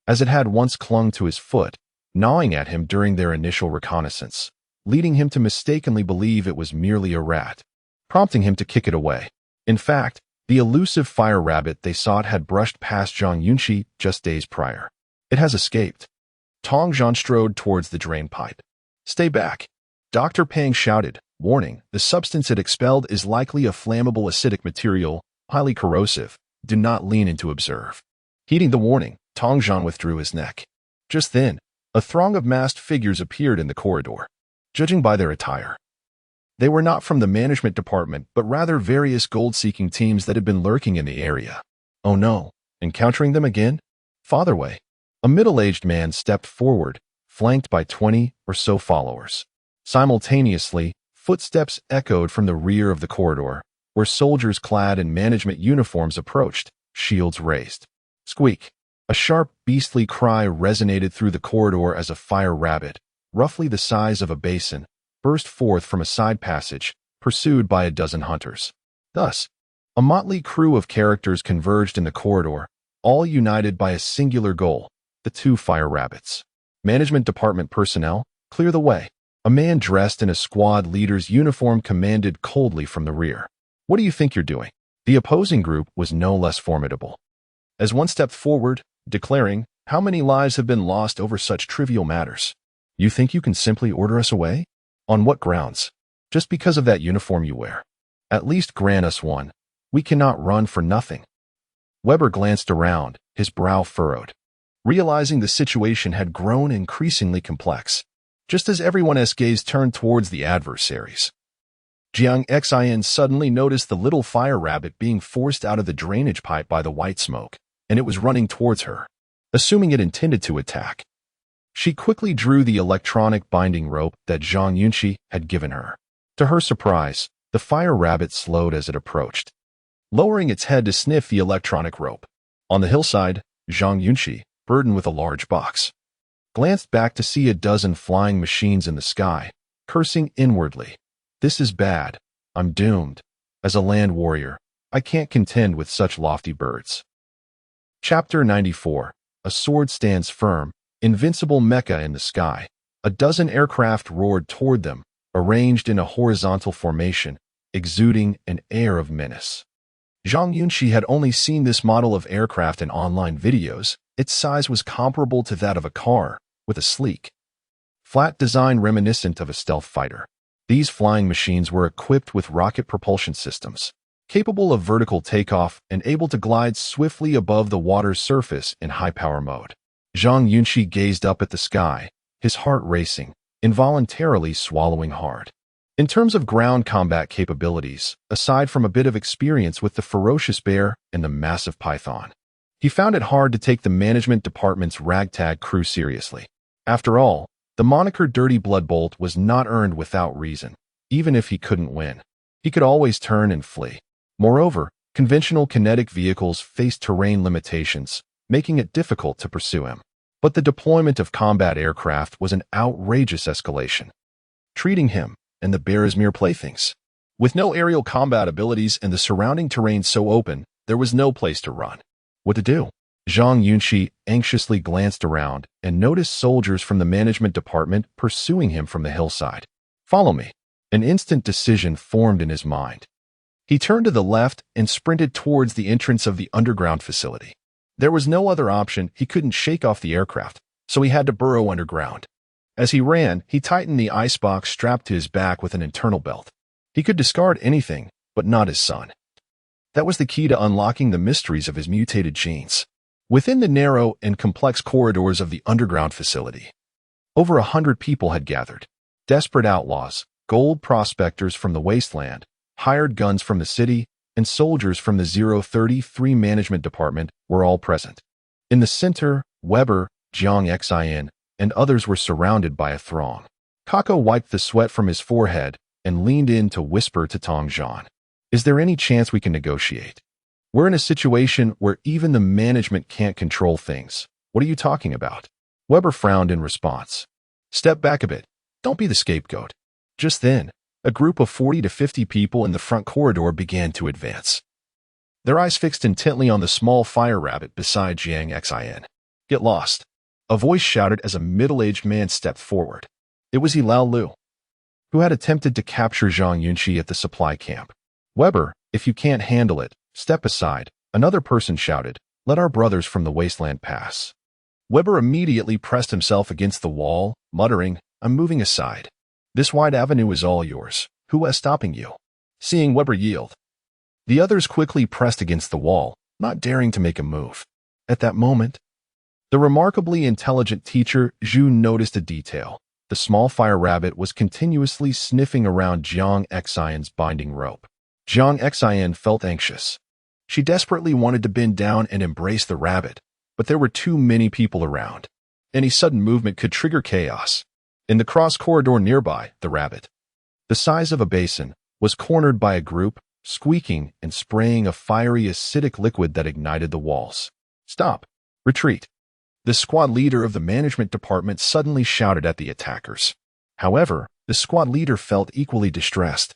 as it had once clung to his foot, gnawing at him during their initial reconnaissance, leading him to mistakenly believe it was merely a rat, prompting him to kick it away. In fact, the elusive fire rabbit they sought had brushed past Zhang Yunxi just days prior. It has escaped. Tong Zhan strode towards the drain pipe. Stay back. Dr. Pang shouted, warning, the substance it expelled is likely a flammable acidic material, highly corrosive. Do not lean in to observe. Heeding the warning, Tong Zhan withdrew his neck. Just then, a throng of masked figures appeared in the corridor. Judging by their attire, they were not from the management department, but rather various gold-seeking teams that had been lurking in the area. Oh no, encountering them again? Fatherway. A middle-aged man stepped forward, flanked by 20 or so followers. Simultaneously, footsteps echoed from the rear of the corridor, where soldiers clad in management uniforms approached, shields raised. Squeak. A sharp, beastly cry resonated through the corridor as a fire rabbit, roughly the size of a basin, burst forth from a side passage, pursued by a dozen hunters. Thus, a motley crew of characters converged in the corridor, all united by a singular goal, the two fire rabbits. Management department personnel, clear the way. A man dressed in a squad leader's uniform commanded coldly from the rear. What do you think you're doing? The opposing group was no less formidable, as one stepped forward, declaring, how many lives have been lost over such trivial matters? You think you can simply order us away? On what grounds? Just because of that uniform you wear. At least grant us one. We cannot run for nothing. Weber glanced around, his brow furrowed, realizing the situation had grown increasingly complex, just as everyone's gaze turned towards the adversaries. Jiang Xin suddenly noticed the little fire rabbit being forced out of the drainage pipe by the white smoke, and it was running towards her, assuming it intended to attack. She quickly drew the electronic binding rope that Zhang Yunxi had given her. To her surprise, the fire rabbit slowed as it approached, lowering its head to sniff the electronic rope. On the hillside, Zhang Yunxi, burdened with a large box, glanced back to see a dozen flying machines in the sky, cursing inwardly. This is bad. I'm doomed. As a land warrior, I can't contend with such lofty birds. Chapter 94. A sword stands firm, invincible mecha in the sky. A dozen aircraft roared toward them, arranged in a horizontal formation, exuding an air of menace. Zhang Yunxi had only seen this model of aircraft in online videos. Its size was comparable to that of a car, with a sleek, flat design reminiscent of a stealth fighter. These flying machines were equipped with rocket propulsion systems, capable of vertical takeoff and able to glide swiftly above the water's surface in high-power mode. Zhang Yunxi gazed up at the sky, his heart racing, involuntarily swallowing hard. In terms of ground combat capabilities, aside from a bit of experience with the ferocious bear and the massive python, he found it hard to take the management department's ragtag crew seriously. After all, the moniker Dirty Blood Bolt was not earned without reason. Even if he couldn't win, he could always turn and flee. Moreover, conventional kinetic vehicles faced terrain limitations, making it difficult to pursue him. But the deployment of combat aircraft was an outrageous escalation, treating him and the bear as mere playthings. With no aerial combat abilities and the surrounding terrain so open, there was no place to run. What to do? Zhang Yunxi anxiously glanced around and noticed soldiers from the management department pursuing him from the hillside. Follow me. An instant decision formed in his mind. He turned to the left and sprinted towards the entrance of the underground facility. There was no other option. He couldn't shake off the aircraft, so he had to burrow underground. As he ran, he tightened the icebox strapped to his back with an internal belt. He could discard anything, but not his son. That was the key to unlocking the mysteries of his mutated genes. Within the narrow and complex corridors of the underground facility, over 100 people had gathered. Desperate outlaws, gold prospectors from the wasteland, hired guns from the city, and soldiers from the 033 management department were all present. In the center, Weber, Zhang Yunxi, and others were surrounded by a throng. Kako wiped the sweat from his forehead and leaned in to whisper to Tong Zhan. Is there any chance we can negotiate? We're in a situation where even the management can't control things. What are you talking about? Weber frowned in response. Step back a bit. Don't be the scapegoat. Just then, a group of 40 to 50 people in the front corridor began to advance. Their eyes fixed intently on the small fire rabbit beside Zhang Yunxi. Get lost. A voice shouted as a middle-aged man stepped forward. It was Yilao Lu, who had attempted to capture Zhang Yunxi at the supply camp. Weber, if you can't handle it, step aside, another person shouted. Let our brothers from the wasteland pass. Weber immediately pressed himself against the wall, muttering, I'm moving aside. This wide avenue is all yours. Who was stopping you? Seeing Weber yield, the others quickly pressed against the wall, not daring to make a move. At that moment, the remarkably intelligent teacher Zhu noticed a detail. The small fire rabbit was continuously sniffing around Zhang Yunxi's binding rope. Zhang Yunxi felt anxious. She desperately wanted to bend down and embrace the rabbit, but there were too many people around. Any sudden movement could trigger chaos. In the cross corridor nearby, the rabbit, the size of a basin, was cornered by a group, squeaking and spraying a fiery acidic liquid that ignited the walls. Stop! Retreat! The squad leader of the management department suddenly shouted at the attackers. However, the squad leader felt equally distressed.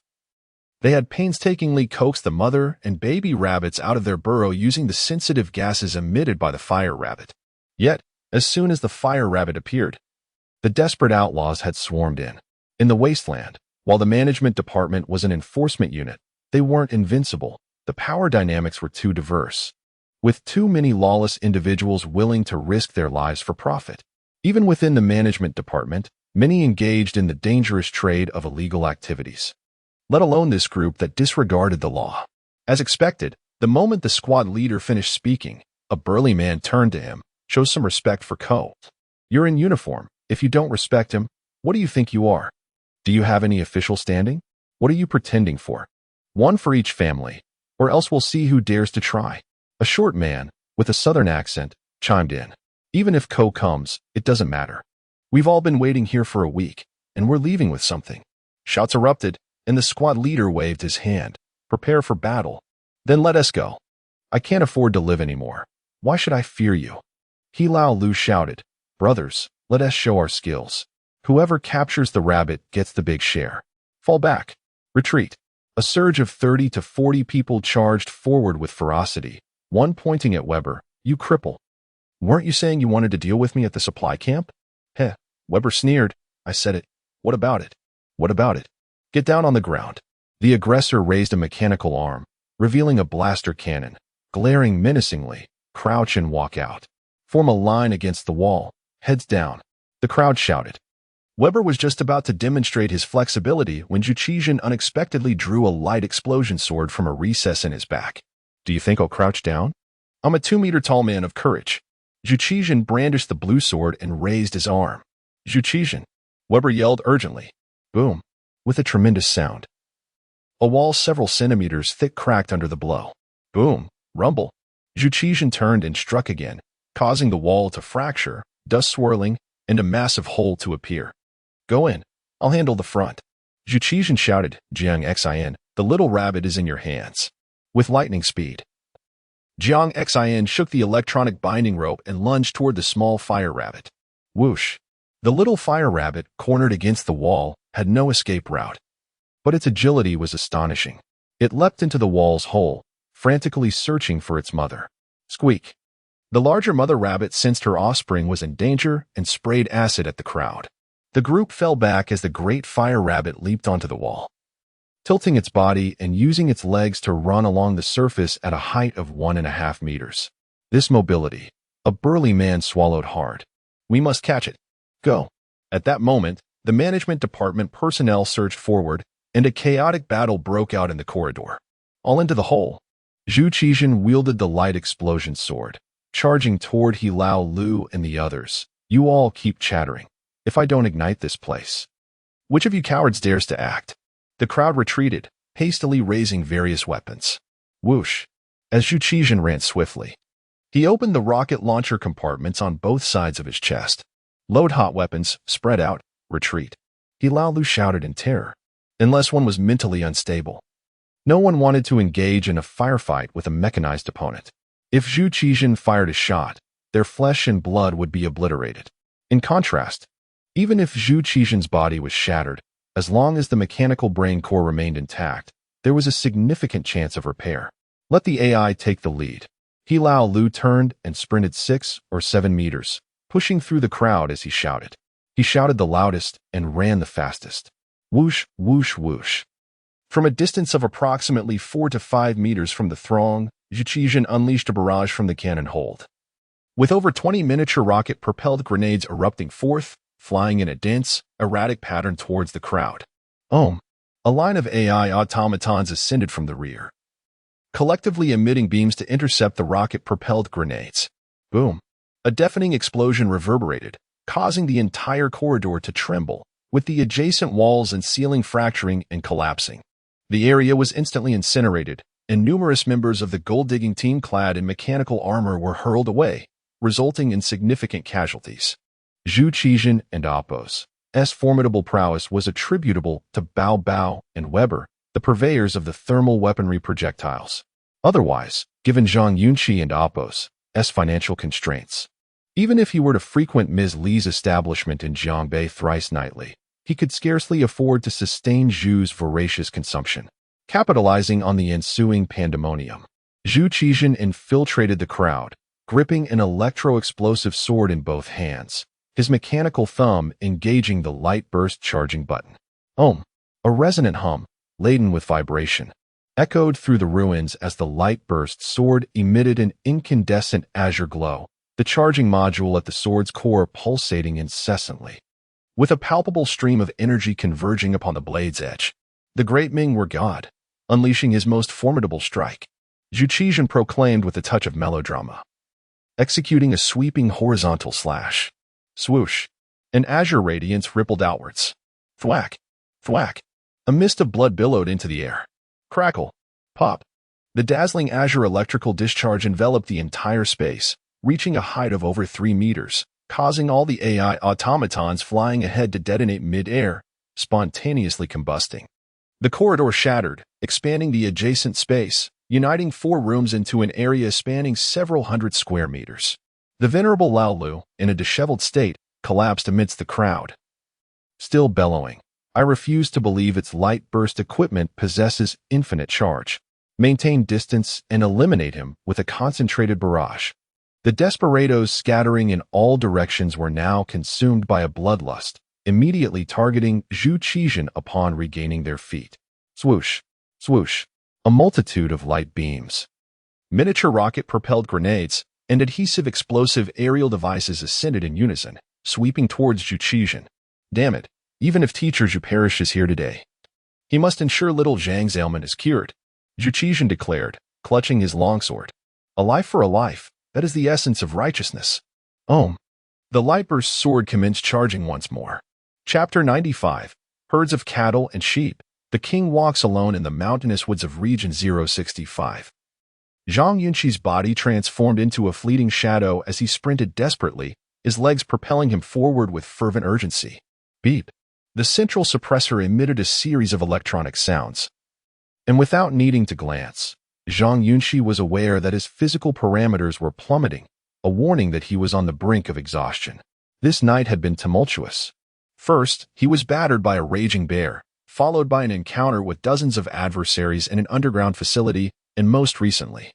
They had painstakingly coaxed the mother and baby rabbits out of their burrow using the sensitive gases emitted by the fire rabbit. Yet, as soon as the fire rabbit appeared, the desperate outlaws had swarmed in. In the wasteland, while the management department was an enforcement unit, they weren't invincible. The power dynamics were too diverse, with too many lawless individuals willing to risk their lives for profit. Even within the management department, many engaged in the dangerous trade of illegal activities, let alone this group that disregarded the law. As expected, the moment the squad leader finished speaking, a burly man turned to him. Show some respect for Ko. You're in uniform. If you don't respect him, what do you think you are? Do you have any official standing? What are you pretending for? One for each family, or else we'll see who dares to try. A short man, with a southern accent, chimed in. Even if Ko comes, it doesn't matter. We've all been waiting here for a week, and we're leaving with something. Shouts erupted, and the squad leader waved his hand. Prepare for battle. Then let us go. I can't afford to live anymore. Why should I fear you? Yilao Lu shouted. Brothers, let us show our skills. Whoever captures the rabbit gets the big share. Fall back. Retreat. A surge of 30 to 40 people charged forward with ferocity, one pointing at Weber. You cripple. Weren't you saying you wanted to deal with me at the supply camp? Heh. Weber sneered. I said it. What about it? What about it? Get down on the ground. The aggressor raised a mechanical arm, revealing a blaster cannon. Glaring menacingly, crouch and walk out. Form a line against the wall. Heads down. The crowd shouted. Weber was just about to demonstrate his flexibility when Zhu Qizhen unexpectedly drew a light explosion sword from a recess in his back. Do you think I'll crouch down? I'm a 2-meter-tall man of courage. Zhu Qizhen brandished the blue sword and raised his arm. Zhu Qizhen, Weber yelled urgently. Boom, with a tremendous sound. A wall several centimeters thick cracked under the blow. Boom, rumble. Zhu Qizhen turned and struck again, causing the wall to fracture, dust swirling, and a massive hole to appear. Go in. I'll handle the front. Zhu Qizhen shouted, Zhang Yunxi, the little rabbit is in your hands. With lightning speed. Zhang Yunxi shook the electronic binding rope and lunged toward the small fire rabbit. Whoosh. The little fire rabbit, cornered against the wall, had no escape route. But its agility was astonishing. It leapt into the wall's hole, frantically searching for its mother. Squeak. The larger mother rabbit sensed her offspring was in danger and sprayed acid at the crowd. The group fell back as the great fire rabbit leaped onto the wall, tilting its body and using its legs to run along the surface at a height of 1.5 meters. This mobility, a burly man swallowed hard. We must catch it. Go. At that moment, the management department personnel surged forward, and a chaotic battle broke out in the corridor. All into the hole. Zhu Qizhen wielded the light explosion sword, charging toward He Lao Lu and the others. You all keep chattering. If I don't ignite this place. Which of you cowards dares to act? The crowd retreated, hastily raising various weapons. Whoosh. As Zhu Qizhen ran swiftly. He opened the rocket launcher compartments on both sides of his chest. Load hot weapons, spread out, retreat. He Lao Lu shouted in terror. Unless one was mentally unstable. No one wanted to engage in a firefight with a mechanized opponent. If Zhu Qizhen fired a shot, their flesh and blood would be obliterated. In contrast, even if Zhu Qizhen's body was shattered, as long as the mechanical brain core remained intact, there was a significant chance of repair. Let the AI take the lead. He Lao Lu turned and sprinted 6 or 7 meters, pushing through the crowd as he shouted. He shouted the loudest and ran the fastest. Whoosh, whoosh, whoosh. From a distance of approximately 4 to 5 meters from the throng, Zhu Qizhen unleashed a barrage from the cannon hold. With over 20 miniature rocket-propelled grenades erupting forth, flying in a dense, erratic pattern towards the crowd. A line of AI automatons ascended from the rear, collectively emitting beams to intercept the rocket-propelled grenades. Boom. A deafening explosion reverberated, causing the entire corridor to tremble, with the adjacent walls and ceiling fracturing and collapsing. The area was instantly incinerated, and numerous members of the gold-digging team clad in mechanical armor were hurled away, resulting in significant casualties. Zhu Qizhen and Apos' formidable prowess was attributable to Bao Bao and Weber, the purveyors of the thermal weaponry projectiles. Otherwise, given Zhang Yunxi and Apos' financial constraints, even if he were to frequent Ms. Li's establishment in Jiangbei thrice nightly, he could scarcely afford to sustain Zhu's voracious consumption. Capitalizing on the ensuing pandemonium, Zhu Qizhen infiltrated the crowd, gripping an electro-explosive sword in both hands, his mechanical thumb engaging the light burst charging button. A resonant hum, laden with vibration, echoed through the ruins as the light burst sword emitted an incandescent azure glow, the charging module at the sword's core pulsating incessantly. With a palpable stream of energy converging upon the blade's edge, the Great Ming were God, unleashing his most formidable strike. Zhu Qizhen proclaimed with a touch of melodrama, executing a sweeping horizontal slash. Swoosh. An azure radiance rippled outwards. Thwack. Thwack. A mist of blood billowed into the air. Crackle. Pop. The dazzling azure electrical discharge enveloped the entire space, reaching a height of over 3 meters, causing all the AI automatons flying ahead to detonate mid-air, spontaneously combusting. The corridor shattered, expanding the adjacent space, uniting 4 rooms into an area spanning several hundred square meters. The venerable Lao Lu, in a disheveled state, collapsed amidst the crowd. Still bellowing, I refuse to believe its light burst equipment possesses infinite charge. Maintain distance and eliminate him with a concentrated barrage. The desperados scattering in all directions were now consumed by a bloodlust, immediately targeting Zhu Qizhen upon regaining their feet. Swoosh, swoosh, a multitude of light beams, miniature rocket-propelled grenades, and adhesive explosive aerial devices ascended in unison, sweeping towards Zhu Qizhen. Damn it, even if teacher Zhu perishes here today, he must ensure little Zhang's ailment is cured, Zhu Qizhan declared, clutching his longsword. A life for a life, that is the essence of righteousness. Om. The Lightburst's sword commenced charging once more. Chapter 95. Herds of cattle and sheep. The king walks alone in the mountainous woods of Region 065. Zhang Yunxi's body transformed into a fleeting shadow as he sprinted desperately, his legs propelling him forward with fervent urgency. Beep. The central suppressor emitted a series of electronic sounds. And without needing to glance, Zhang Yunxi was aware that his physical parameters were plummeting, a warning that he was on the brink of exhaustion. This night had been tumultuous. First, he was battered by a raging bear, followed by an encounter with dozens of adversaries in an underground facility, and most recently,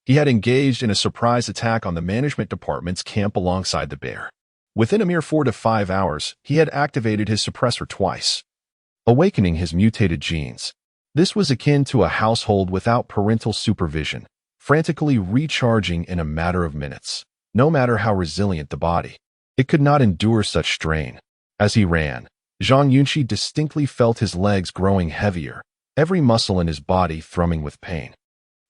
he had engaged in a surprise attack on the management department's camp alongside the bear. Within a mere 4 to 5 hours, he had activated his suppressor twice, awakening his mutated genes. This was akin to a household without parental supervision, frantically recharging in a matter of minutes. No matter how resilient the body, it could not endure such strain. As he ran, Zhang Yunxi distinctly felt his legs growing heavier, every muscle in his body thrumming with pain.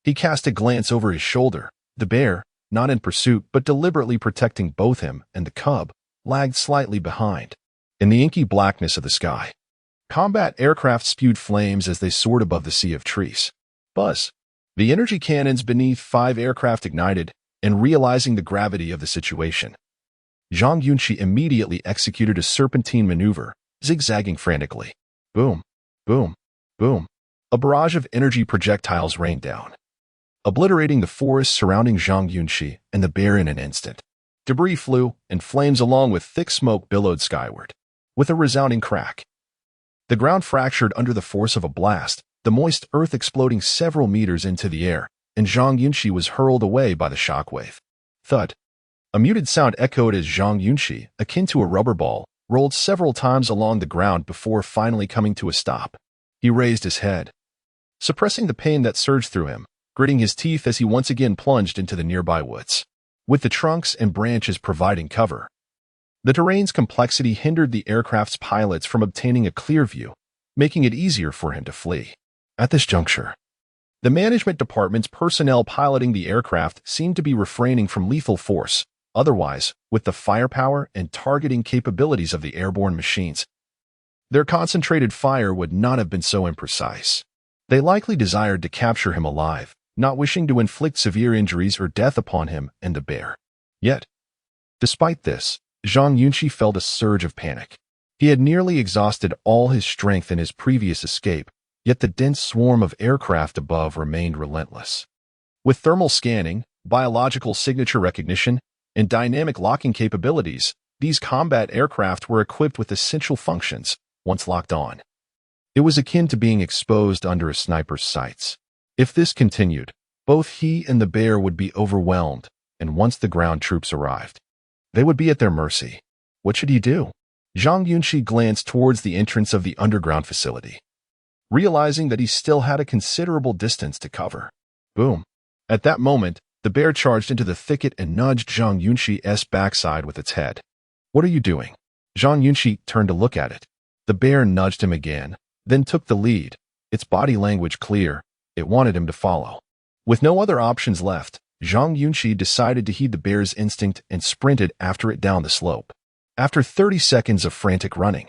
He cast a glance over his shoulder. The bear, not in pursuit but deliberately protecting both him and the cub, lagged slightly behind. In the inky blackness of the sky, combat aircraft spewed flames as they soared above the sea of trees. Buzz. The energy cannons beneath 5 aircraft ignited, and realizing the gravity of the situation, Zhang Yunxi immediately executed a serpentine maneuver, zigzagging frantically. Boom, boom, boom. A barrage of energy projectiles rained down, obliterating the forest surrounding Zhang Yunxi and the bear in an instant. Debris flew, and flames along with thick smoke billowed skyward. With a resounding crack, the ground fractured under the force of a blast, the moist earth exploding several meters into the air, and Zhang Yunxi was hurled away by the shockwave. Thud. A muted sound echoed as Zhang Yunxi, akin to a rubber ball, rolled several times along the ground before finally coming to a stop. He raised his head, suppressing the pain that surged through him, gritting his teeth as he once again plunged into the nearby woods, with the trunks and branches providing cover. The terrain's complexity hindered the aircraft's pilots from obtaining a clear view, making it easier for him to flee. At this juncture, the management department's personnel piloting the aircraft seemed to be refraining from lethal force. Otherwise, with the firepower and targeting capabilities of the airborne machines, their concentrated fire would not have been so imprecise. They likely desired to capture him alive, not wishing to inflict severe injuries or death upon him and the bear. Yet, despite this, Zhang Yunxi felt a surge of panic. He had nearly exhausted all his strength in his previous escape, yet the dense swarm of aircraft above remained relentless. With thermal scanning, biological signature recognition, and dynamic locking capabilities, these combat aircraft were equipped with essential functions once locked on. It was akin to being exposed under a sniper's sights. If this continued, both he and the bear would be overwhelmed, and once the ground troops arrived, they would be at their mercy. What should he do? Zhang Yunxi glanced towards the entrance of the underground facility, realizing that he still had a considerable distance to cover. Boom. At that moment, the bear charged into the thicket and nudged Zhang Yunxi's backside with its head. What are you doing? Zhang Yunxi turned to look at it. The bear nudged him again, then took the lead, its body language clear. It wanted him to follow. With no other options left, Zhang Yunxi decided to heed the bear's instinct and sprinted after it down the slope. After 30 seconds of frantic running,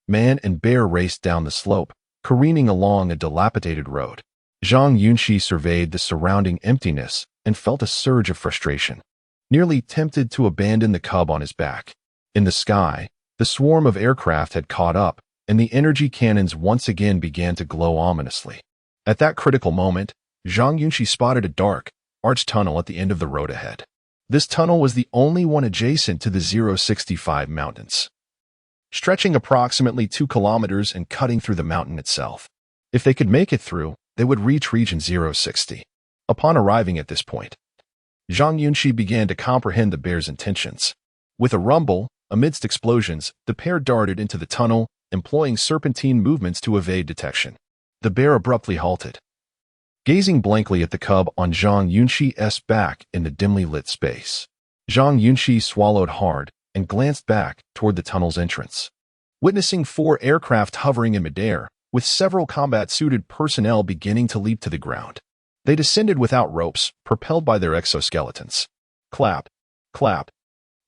man and bear raced down the slope, careening along a dilapidated road. Zhang Yunxi surveyed the surrounding emptiness and felt a surge of frustration, nearly tempted to abandon the cub on his back. In the sky, the swarm of aircraft had caught up, and the energy cannons once again began to glow ominously. At that critical moment, Zhang Yunxi spotted a dark, arched tunnel at the end of the road ahead. This tunnel was the only one adjacent to the 065 mountains, stretching approximately 2 kilometers and cutting through the mountain itself. If they could make it through, they would reach region 060. Upon arriving at this point, Zhang Yunxi began to comprehend the bear's intentions. With a rumble, amidst explosions, the pair darted into the tunnel, employing serpentine movements to evade detection. The bear abruptly halted, gazing blankly at the cub on Zhang Yunxi's back in the dimly lit space. Zhang Yunxi swallowed hard and glanced back toward the tunnel's entrance. witnessing 4 aircraft hovering in midair, with several combat-suited personnel beginning to leap to the ground. They descended without ropes, propelled by their exoskeletons. Clap. Clap.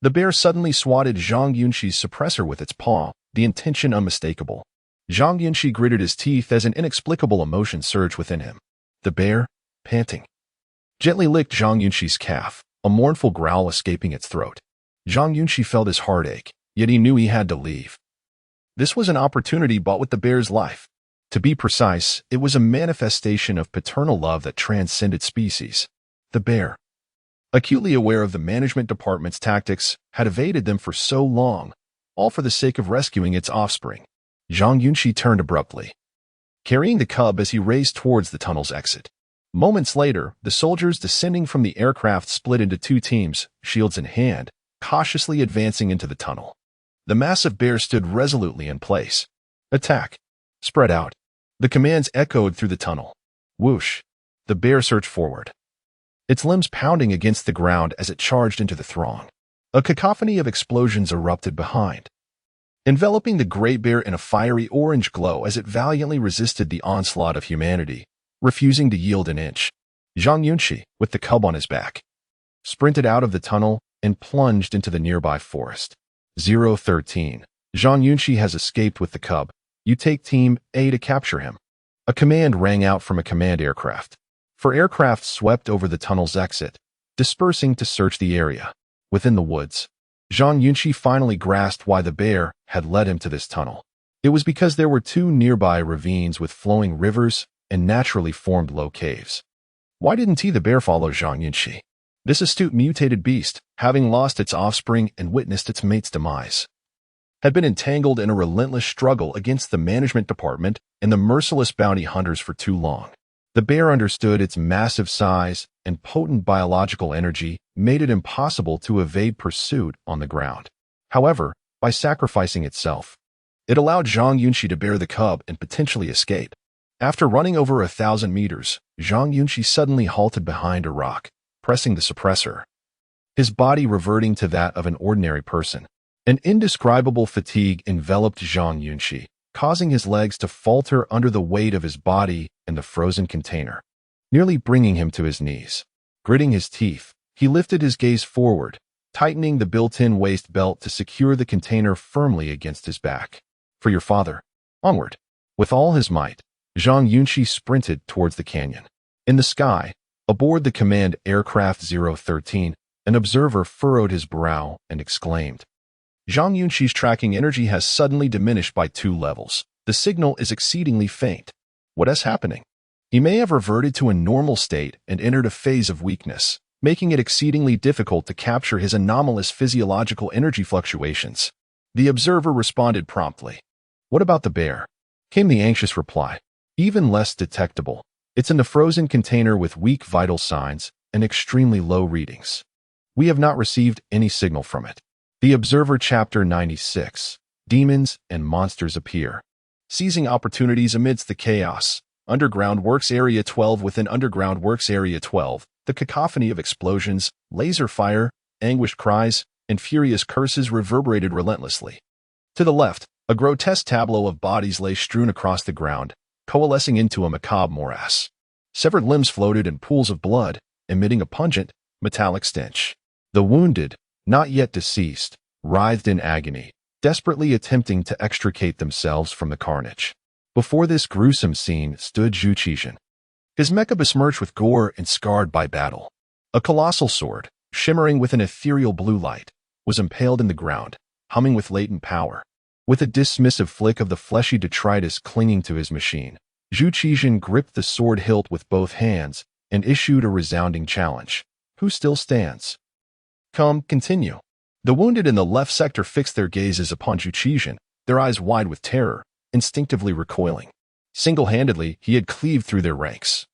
The bear suddenly swatted Zhang Yunxi's suppressor with its paw, the intention unmistakable. Zhang Yunxi gritted his teeth as an inexplicable emotion surged within him. The bear, panting, gently licked Zhang Yunxi's calf, a mournful growl escaping its throat. Zhang Yunxi felt his heart ache, yet he knew he had to leave. This was an opportunity bought with the bear's life. To be precise, it was a manifestation of paternal love that transcended species. The bear, acutely aware of the management department's tactics, had evaded them for so long, all for the sake of rescuing its offspring. Zhang Yunxi turned abruptly, carrying the cub as he raced towards the tunnel's exit. Moments later, the soldiers descending from the aircraft split into 2 teams, shields in hand, cautiously advancing into the tunnel. The massive bear stood resolutely in place. Attack. Spread out. The commands echoed through the tunnel. Whoosh. The bear surged forward, its limbs pounding against the ground as it charged into the throng. A cacophony of explosions erupted behind, enveloping the great bear in a fiery orange glow as it valiantly resisted the onslaught of humanity, refusing to yield an inch. Zhang Yunxi, with the cub on his back, sprinted out of the tunnel and plunged into the nearby forest. 013. Zhang Yunxi has escaped with the cub. You take Team A to capture him. A command rang out from a command aircraft. 4 aircraft swept over the tunnel's exit, dispersing to search the area. Within the woods, Zhang Yunxi finally grasped why the bear had led him to this tunnel. It was because there were 2 nearby ravines with flowing rivers and naturally formed low caves. Why didn't the bear follow Zhang Yunxi? This astute mutated beast, having lost its offspring and witnessed its mate's demise, had been entangled in a relentless struggle against the management department and the merciless bounty hunters for too long. The bear understood its massive size and potent biological energy made it impossible to evade pursuit on the ground. However, by sacrificing itself, it allowed Zhang Yunxi to bear the cub and potentially escape. After running over 1,000 meters, Zhang Yunxi suddenly halted behind a rock, pressing the suppressor, his body reverting to that of an ordinary person. An indescribable fatigue enveloped Zhang Yunxi, causing his legs to falter under the weight of his body and the frozen container, nearly bringing him to his knees. Gritting his teeth, he lifted his gaze forward, tightening the built-in waist belt to secure the container firmly against his back. For your father. Onward. With all his might, Zhang Yunxi sprinted towards the canyon. In the sky, aboard the command aircraft 013, an observer furrowed his brow and exclaimed, Zhang Yunxi's tracking energy has suddenly diminished by 2 levels. The signal is exceedingly faint. What is happening? He may have reverted to a normal state and entered a phase of weakness, making it exceedingly difficult to capture his anomalous physiological energy fluctuations. The observer responded promptly. What about the bear? Came the anxious reply. Even less detectable. It's in the frozen container with weak vital signs and extremely low readings. We have not received any signal from it. The Observer Chapter 96. Demons and Monsters Appear. Seizing opportunities amidst the chaos. Underground Works Area 12. Within Underground Works Area 12, the cacophony of explosions, laser fire, anguished cries, and furious curses reverberated relentlessly. To the left, a grotesque tableau of bodies lay strewn across the ground, coalescing into a macabre morass. Severed limbs floated in pools of blood, emitting a pungent, metallic stench. The wounded, not yet deceased, writhed in agony, desperately attempting to extricate themselves from the carnage. Before this gruesome scene stood Zhu Qixin, his mecha besmirched with gore and scarred by battle. A colossal sword, shimmering with an ethereal blue light, was impaled in the ground, humming with latent power. With a dismissive flick of the fleshy detritus clinging to his machine, Zhu Qixin gripped the sword hilt with both hands and issued a resounding challenge. Who still stands? Come, continue. The wounded in the left sector fixed their gazes upon Zhu Qixin, their eyes wide with terror, instinctively recoiling. Single-handedly, he had cleaved through their ranks,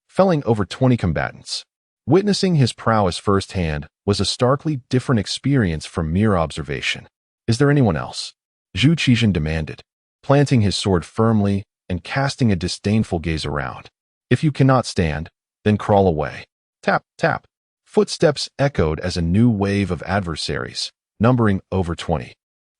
felling over 20 combatants. Witnessing his prowess firsthand was a starkly different experience from mere observation. Is there anyone else? Zhu Qixin demanded, planting his sword firmly and casting a disdainful gaze around. If you cannot stand, then crawl away. Tap, tap. Footsteps echoed as a new wave of adversaries, numbering over 20,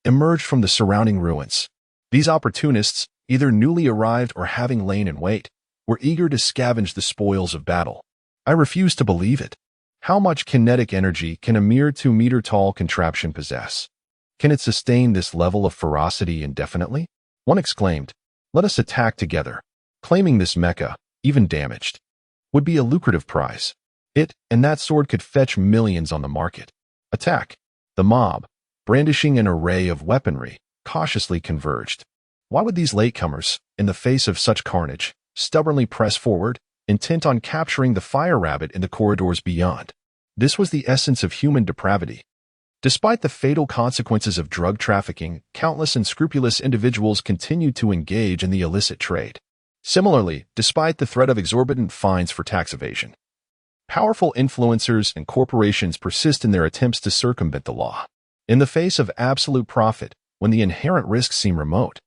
emerged from the surrounding ruins. These opportunists, either newly arrived or having lain in wait, were eager to scavenge the spoils of battle. I refuse to believe it. How much kinetic energy can a mere 2-meter-tall contraption possess? Can it sustain this level of ferocity indefinitely? One exclaimed, "Let us attack together." Claiming this mecha, even damaged, would be a lucrative prize. It and that sword could fetch millions on the market. Attack. The mob, brandishing an array of weaponry, cautiously converged. Why would these latecomers, in the face of such carnage, stubbornly press forward, intent on capturing the fire rabbit in the corridors beyond? This was the essence of human depravity. Despite the fatal consequences of drug trafficking, countless unscrupulous individuals continued to engage in the illicit trade. Similarly, despite the threat of exorbitant fines for tax evasion, powerful influencers and corporations persist in their attempts to circumvent the law. In the face of absolute profit, when the inherent risks seem remote,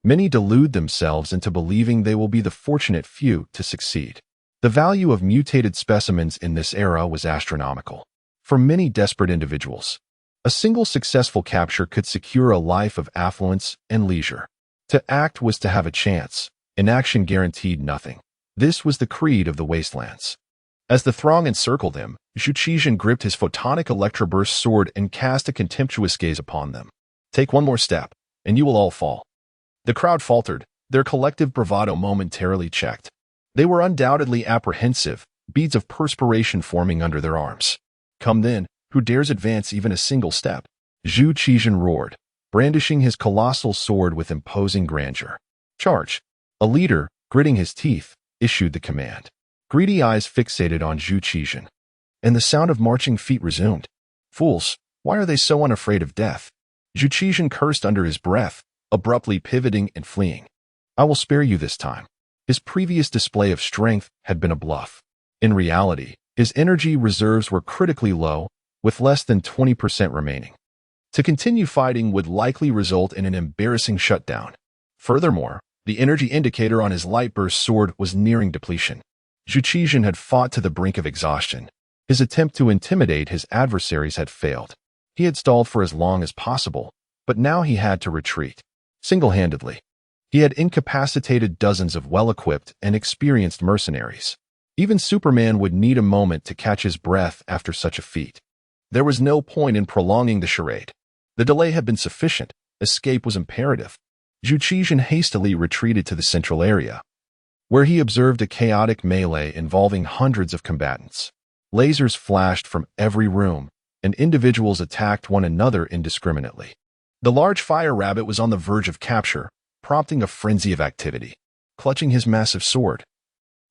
many delude themselves into believing they will be the fortunate few to succeed. The value of mutated specimens in this era was astronomical. For many desperate individuals, a single successful capture could secure a life of affluence and leisure. To act was to have a chance. Inaction guaranteed nothing. This was the creed of the wastelands. As the throng encircled him, Zhu Qizhen gripped his photonic electroburst sword and cast a contemptuous gaze upon them. "Take one more step, and you will all fall." The crowd faltered, their collective bravado momentarily checked. They were undoubtedly apprehensive, beads of perspiration forming under their arms. "Come then, who dares advance even a single step?" Zhu Qizhen roared, brandishing his colossal sword with imposing grandeur. "Charge!" A leader, gritting his teeth, issued the command. Greedy eyes fixated on Zhu Qizhen, and the sound of marching feet resumed. "Fools, why are they so unafraid of death?" Zhu Qizhen cursed under his breath, abruptly pivoting and fleeing. "I will spare you this time." His previous display of strength had been a bluff. In reality, his energy reserves were critically low, with less than 20% remaining. To continue fighting would likely result in an embarrassing shutdown. Furthermore, the energy indicator on his light-burst sword was nearing depletion. Zhu Qizhen had fought to the brink of exhaustion. His attempt to intimidate his adversaries had failed. He had stalled for as long as possible, but now he had to retreat. Single-handedly, he had incapacitated dozens of well-equipped and experienced mercenaries. Even Superman would need a moment to catch his breath after such a feat. There was no point in prolonging the charade. The delay had been sufficient. Escape was imperative. Zhu Qizhen hastily retreated to the central area, where he observed a chaotic melee involving hundreds of combatants. Lasers flashed from every room, and individuals attacked one another indiscriminately. The large fire rabbit was on the verge of capture, prompting a frenzy of activity. Clutching his massive sword,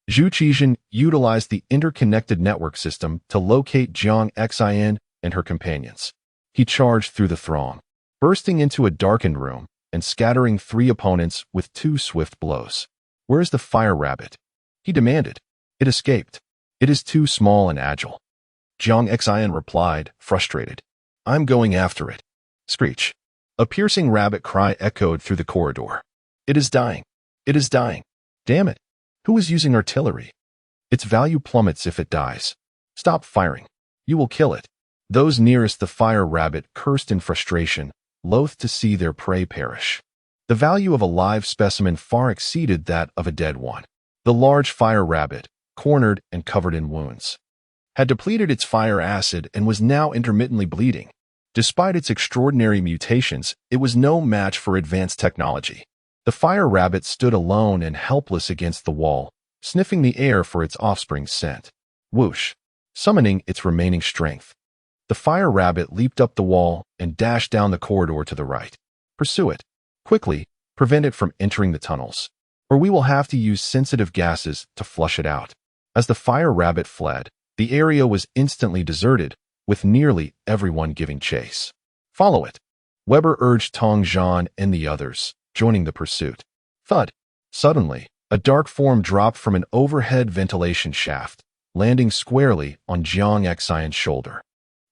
Zhu Qizhen utilized the interconnected network system to locate Zhang Yunxi and her companions. He charged through the throng, bursting into a darkened room and scattering 3 opponents with 2 swift blows. "Where's the fire rabbit?" he demanded. "It escaped. It is too small and agile." Zhang Yunxi replied, frustrated. "I'm going after it." Screech. A piercing rabbit cry echoed through the corridor. "It is dying. It is dying. Damn it. Who is using artillery? Its value plummets if it dies. Stop firing. You will kill it." Those nearest the fire rabbit cursed in frustration, loath to see their prey perish. The value of a live specimen far exceeded that of a dead one. The large fire rabbit, cornered and covered in wounds, had depleted its fire acid and was now intermittently bleeding. Despite its extraordinary mutations, it was no match for advanced technology. The fire rabbit stood alone and helpless against the wall, sniffing the air for its offspring's scent. Whoosh! Summoning its remaining strength, the fire rabbit leaped up the wall and dashed down the corridor to the right. "Pursue it. Quickly, prevent it from entering the tunnels, or we will have to use sensitive gases to flush it out." As the fire rabbit fled, the area was instantly deserted, with nearly everyone giving chase. "Follow it," Weber urged Tong Zhan and the others, joining the pursuit. Thud! Suddenly, a dark form dropped from an overhead ventilation shaft, landing squarely on Zhang Yunxi's shoulder.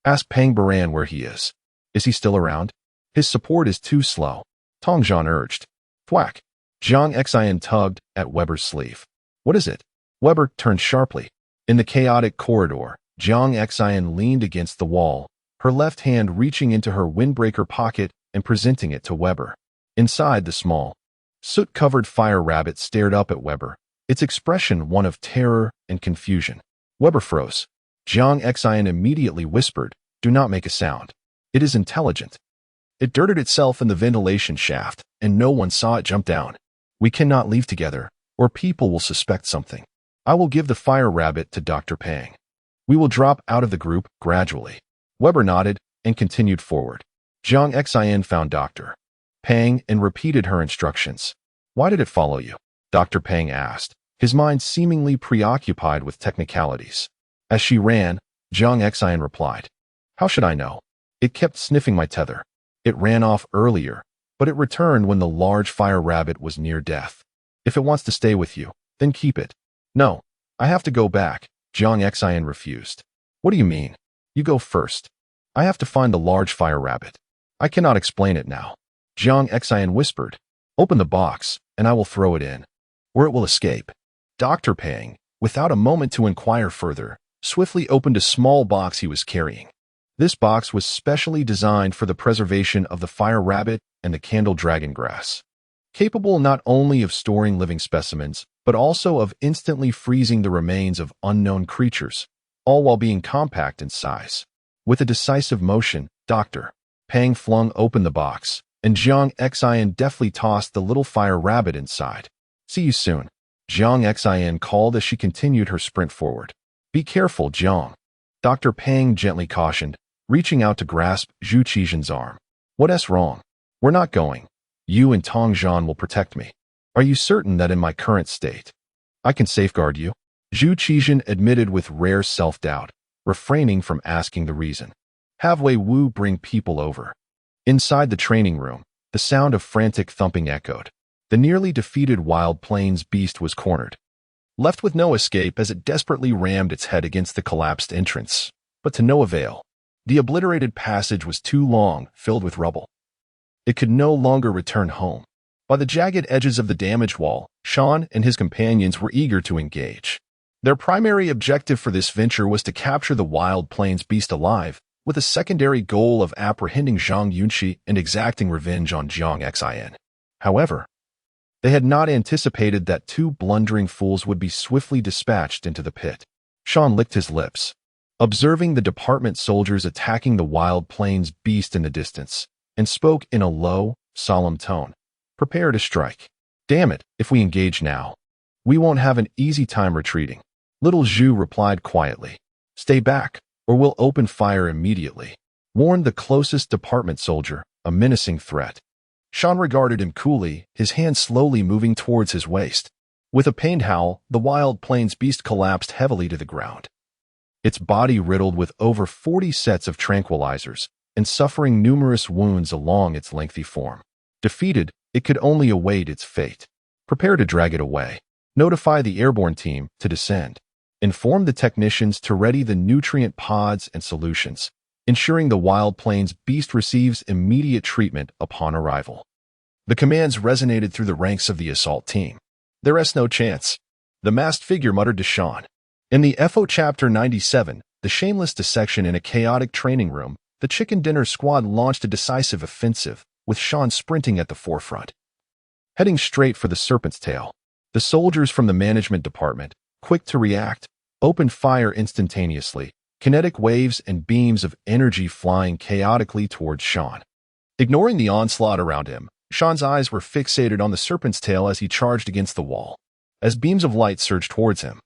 "Ask Pang Baran where he is. Is he still around? His support is too slow," Tong Zhan urged. Thwack! Zhang Yunxi tugged at Weber's sleeve. "What is it?" Weber turned sharply. In the chaotic corridor, Zhang Yunxi leaned against the wall, her left hand reaching into her windbreaker pocket and presenting it to Weber. Inside, the small, soot-covered fire rabbit stared up at Weber, its expression one of terror and confusion. Weber froze. Zhang Yunxi immediately whispered, "Do not make a sound. It is intelligent." It dirted itself in the ventilation shaft, and no one saw it jump down. "We cannot leave together, or people will suspect something. I will give the fire rabbit to Dr. Pang. We will drop out of the group gradually." Weber nodded and continued forward. Zhang Yunxi found Dr. Pang and repeated her instructions. "Why did it follow you?" Dr. Pang asked, his mind seemingly preoccupied with technicalities. As she ran, Zhang Yunxi replied, "How should I know? It kept sniffing my tether. It ran off earlier, but it returned when the large fire rabbit was near death. If it wants to stay with you, then keep it." "No, I have to go back," Zhang Yunxi refused. "What do you mean? You go first. I have to find the large fire rabbit. I cannot explain it now." Zhang Yunxi whispered, "Open the box, and I will throw it in, or it will escape." Dr. Pang, without a moment to inquire further, swiftly opened a small box he was carrying. This box was specially designed for the preservation of the fire rabbit and the candle dragon grass, capable not only of storing living specimens, but also of instantly freezing the remains of unknown creatures, all while being compact in size. With a decisive motion, Dr. Pang flung open the box, and Zhang Yunxi deftly tossed the little fire rabbit inside. "See you soon," Zhang Yunxi called as she continued her sprint forward. "Be careful, Zhang," Dr. Pang gently cautioned, reaching out to grasp Zhu Qizhen's arm. "What's wrong?" "We're not going. You and Tong Zhan will protect me." "Are you certain that in my current state, I can safeguard you?" Zhu Qizhen admitted with rare self-doubt, refraining from asking the reason. "Have Wei Wu bring people over." Inside the training room, the sound of frantic thumping echoed. The nearly defeated Wild Plains beast was cornered, left with no escape as it desperately rammed its head against the collapsed entrance, but to no avail. The obliterated passage was too long, filled with rubble. It could no longer return home. By the jagged edges of the damaged wall, Sean and his companions were eager to engage. Their primary objective for this venture was to capture the Wild Plains beast alive, with a secondary goal of apprehending Zhang Yunxi and exacting revenge on Zhang Yunxi. However, they had not anticipated that two blundering fools would be swiftly dispatched into the pit. Sean licked his lips, observing the department soldiers attacking the Wild Plains beast in the distance, and spoke in a low, solemn tone. "Prepare to strike. Damn it, if we engage now, we won't have an easy time retreating." Little Zhu replied quietly, "Stay back, or we'll open fire immediately," warned the closest department soldier, a menacing threat. Sean regarded him coolly, his hand slowly moving towards his waist. With a pained howl, the Wild Plains beast collapsed heavily to the ground, its body riddled with over 40 sets of tranquilizers and suffering numerous wounds along its lengthy form. Defeated, it could only await its fate. Prepare to drag it away. Notify the airborne team to descend. Inform the technicians to ready the nutrient pods and solutions, ensuring the Wild Plains beast receives immediate treatment upon arrival. The commands resonated through the ranks of the assault team. "There is no chance," the masked figure muttered to Sean. In the FO Chapter 97, the shameless dissection in a chaotic training room, the chicken dinner squad launched a decisive offensive, with Sean sprinting at the forefront. Heading straight for the serpent's tail, the soldiers from the management department, quick to react, opened fire instantaneously, kinetic waves and beams of energy flying chaotically towards Sean. Ignoring the onslaught around him, Sean's eyes were fixated on the serpent's tail as he charged against the wall. As beams of light surged towards him,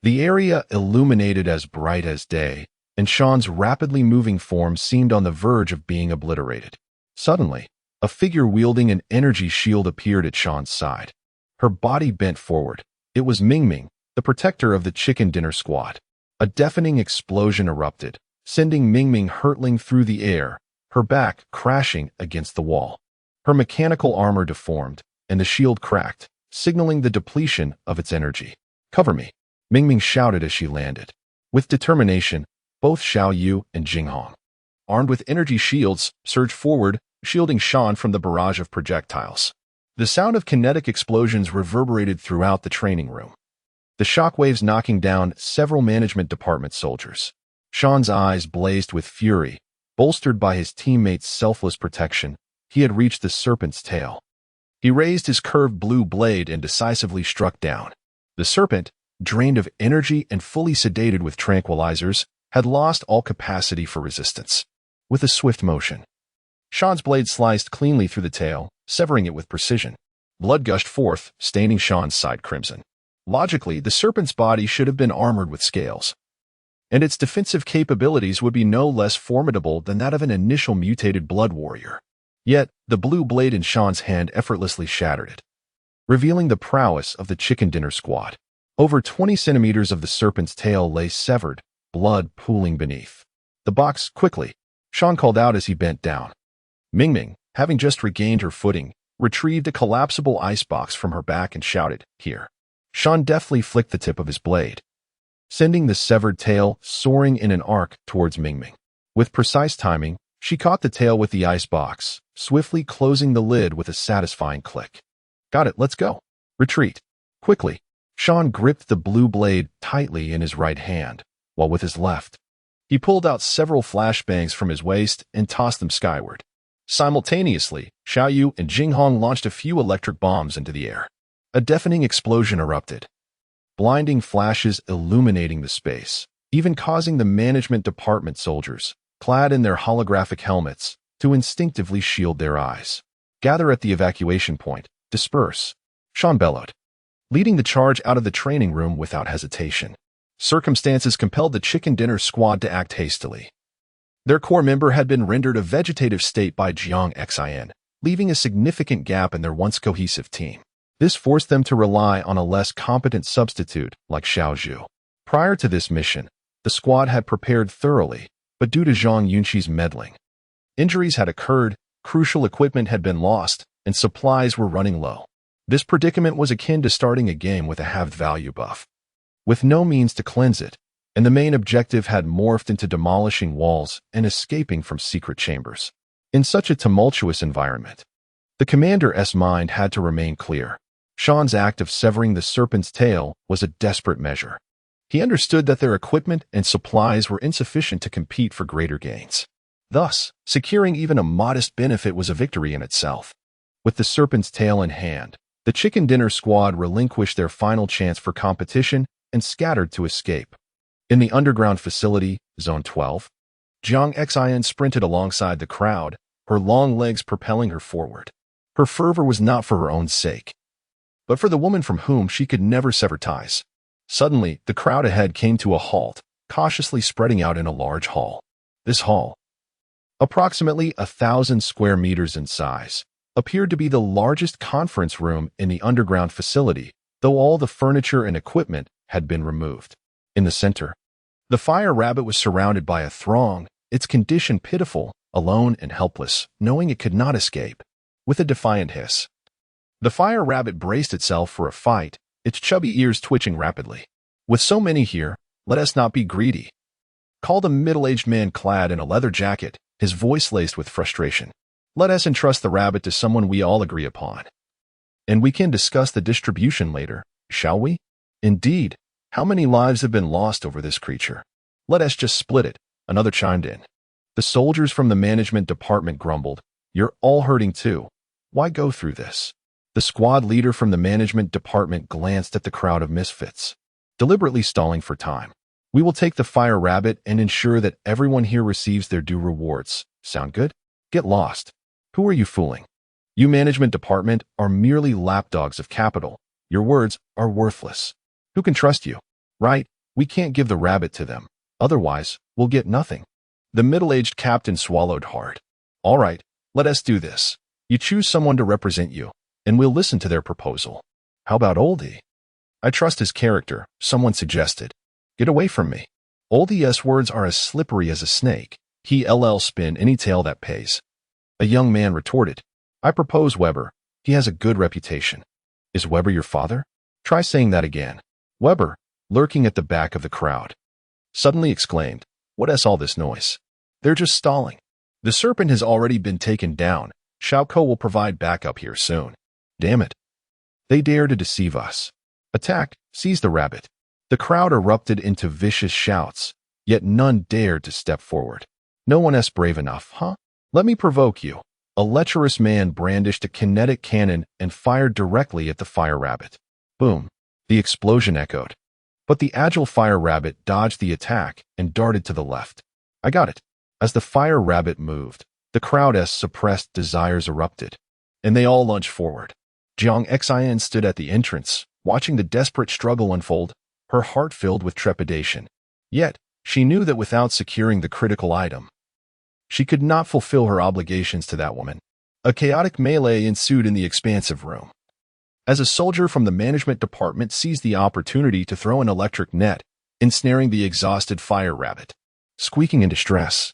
the area illuminated as bright as day, and Sean's rapidly moving form seemed on the verge of being obliterated. Suddenly, a figure wielding an energy shield appeared at Sean's side. Her body bent forward. It was Mingming, the protector of the chicken dinner squad. A deafening explosion erupted, sending Mingming hurtling through the air, her back crashing against the wall. Her mechanical armor deformed, and the shield cracked, signaling the depletion of its energy. "Cover me," Mingming shouted as she landed. With determination, both Xiao Yu and Jinghong, armed with energy shields, surged forward, shielding Sean from the barrage of projectiles. The sound of kinetic explosions reverberated throughout the training room, the shockwaves knocking down several management department soldiers. Sean's eyes blazed with fury, bolstered by his teammates' selfless protection. he had reached the serpent's tail. He raised his curved blue blade and decisively struck down. The serpent, drained of energy and fully sedated with tranquilizers, had lost all capacity for resistance. With a swift motion, Sean's blade sliced cleanly through the tail, severing it with precision. Blood gushed forth, staining Sean's side crimson. Logically, the serpent's body should have been armored with scales, and its defensive capabilities would be no less formidable than that of an initial mutated blood warrior. Yet, the blue blade in Sean's hand effortlessly shattered it, revealing the prowess of the chicken dinner squad. Over 20 centimeters of the serpent's tail lay severed, blood pooling beneath. The box, quickly, Sean called out as he bent down. Mingming, having just regained her footing, retrieved a collapsible icebox from her back and shouted, "Here." Sean deftly flicked the tip of his blade, sending the severed tail soaring in an arc towards Mingming. With precise timing, she caught the tail with the icebox, swiftly closing the lid with a satisfying click. "Got it, let's go." "Retreat." Quickly, Sean gripped the blue blade tightly in his right hand, while with his left, he pulled out several flashbangs from his waist and tossed them skyward. Simultaneously, Xiaoyu and Jinghong launched a few electric bombs into the air. A deafening explosion erupted, blinding flashes illuminating the space, even causing the management department soldiers, clad in their holographic helmets, to instinctively shield their eyes. "Gather at the evacuation point. Disperse," Sean bellowed, leading the charge out of the training room without hesitation. Circumstances compelled the chicken dinner squad to act hastily. Their core member had been rendered a vegetative state by Zhang Yunxi, leaving a significant gap in their once cohesive team. This forced them to rely on a less competent substitute like Xiao Zhu. Prior to this mission, the squad had prepared thoroughly, but due to Zhang Yunxi's meddling, injuries had occurred, crucial equipment had been lost, and supplies were running low. This predicament was akin to starting a game with a halved value buff, with no means to cleanse it, and the main objective had morphed into demolishing walls and escaping from secret chambers. In such a tumultuous environment, the commander's mind had to remain clear. Sean's act of severing the serpent's tail was a desperate measure. He understood that their equipment and supplies were insufficient to compete for greater gains. Thus, securing even a modest benefit was a victory in itself. With the serpent's tail in hand, the chicken dinner squad relinquished their final chance for competition and scattered to escape. In the underground facility, Zone 12, Zhang Yunxi sprinted alongside the crowd, her long legs propelling her forward. Her fervor was not for her own sake, but for the woman from whom she could never sever ties. Suddenly, the crowd ahead came to a halt, cautiously spreading out in a large hall. This hall, approximately 1,000 square meters in size, appeared to be the largest conference room in the underground facility, though all the furniture and equipment had been removed. In the center, the fire rabbit was surrounded by a throng, its condition pitiful, alone and helpless, knowing it could not escape. With a defiant hiss, the fire rabbit braced itself for a fight, its chubby ears twitching rapidly. "With so many here, let us not be greedy," called a middle-aged man clad in a leather jacket, his voice laced with frustration. "Let us entrust the rabbit to someone we all agree upon, and we can discuss the distribution later, shall we?" "Indeed. How many lives have been lost over this creature? Let us just split it," another chimed in. The soldiers from the management department grumbled, "You're all hurting too. Why go through this?" The squad leader from the management department glanced at the crowd of misfits, deliberately stalling for time. "We will take the fire rabbit and ensure that everyone here receives their due rewards. Sound good? Get lost." "Who are you fooling? You management department are merely lapdogs of capital. Your words are worthless. Who can trust you?" "Right, we can't give the rabbit to them. Otherwise, we'll get nothing." The middle-aged captain swallowed hard. "All right, let us do this. You choose someone to represent you, and we'll listen to their proposal." "How about Oldie?" "I trust his character," someone suggested. "Get away from me. Oldie's words are as slippery as a snake. He'll spin any tale that pays." A young man retorted, "I propose Weber. He has a good reputation." "Is Weber your father?" "Try saying that again." Weber, lurking at the back of the crowd, suddenly exclaimed, "What's all this noise? They're just stalling. The serpent has already been taken down. Xiaoko will provide backup here soon. Damn it. They dare to deceive us. Attack, seize the rabbit." The crowd erupted into vicious shouts, yet none dared to step forward. "No one's brave enough, huh? Let me provoke you." A lecherous man brandished a kinetic cannon and fired directly at the fire rabbit. Boom! The explosion echoed. But the agile fire rabbit dodged the attack and darted to the left. I got it. As the fire rabbit moved, the crowd's suppressed desires erupted, and they all lunged forward. Zhang Yunxi stood at the entrance, watching the desperate struggle unfold, her heart filled with trepidation. Yet, she knew that without securing the critical item, she could not fulfill her obligations to that woman. A chaotic melee ensued in the expansive room. As a soldier from the management department seized the opportunity to throw an electric net, ensnaring the exhausted fire rabbit. Squeaking in distress,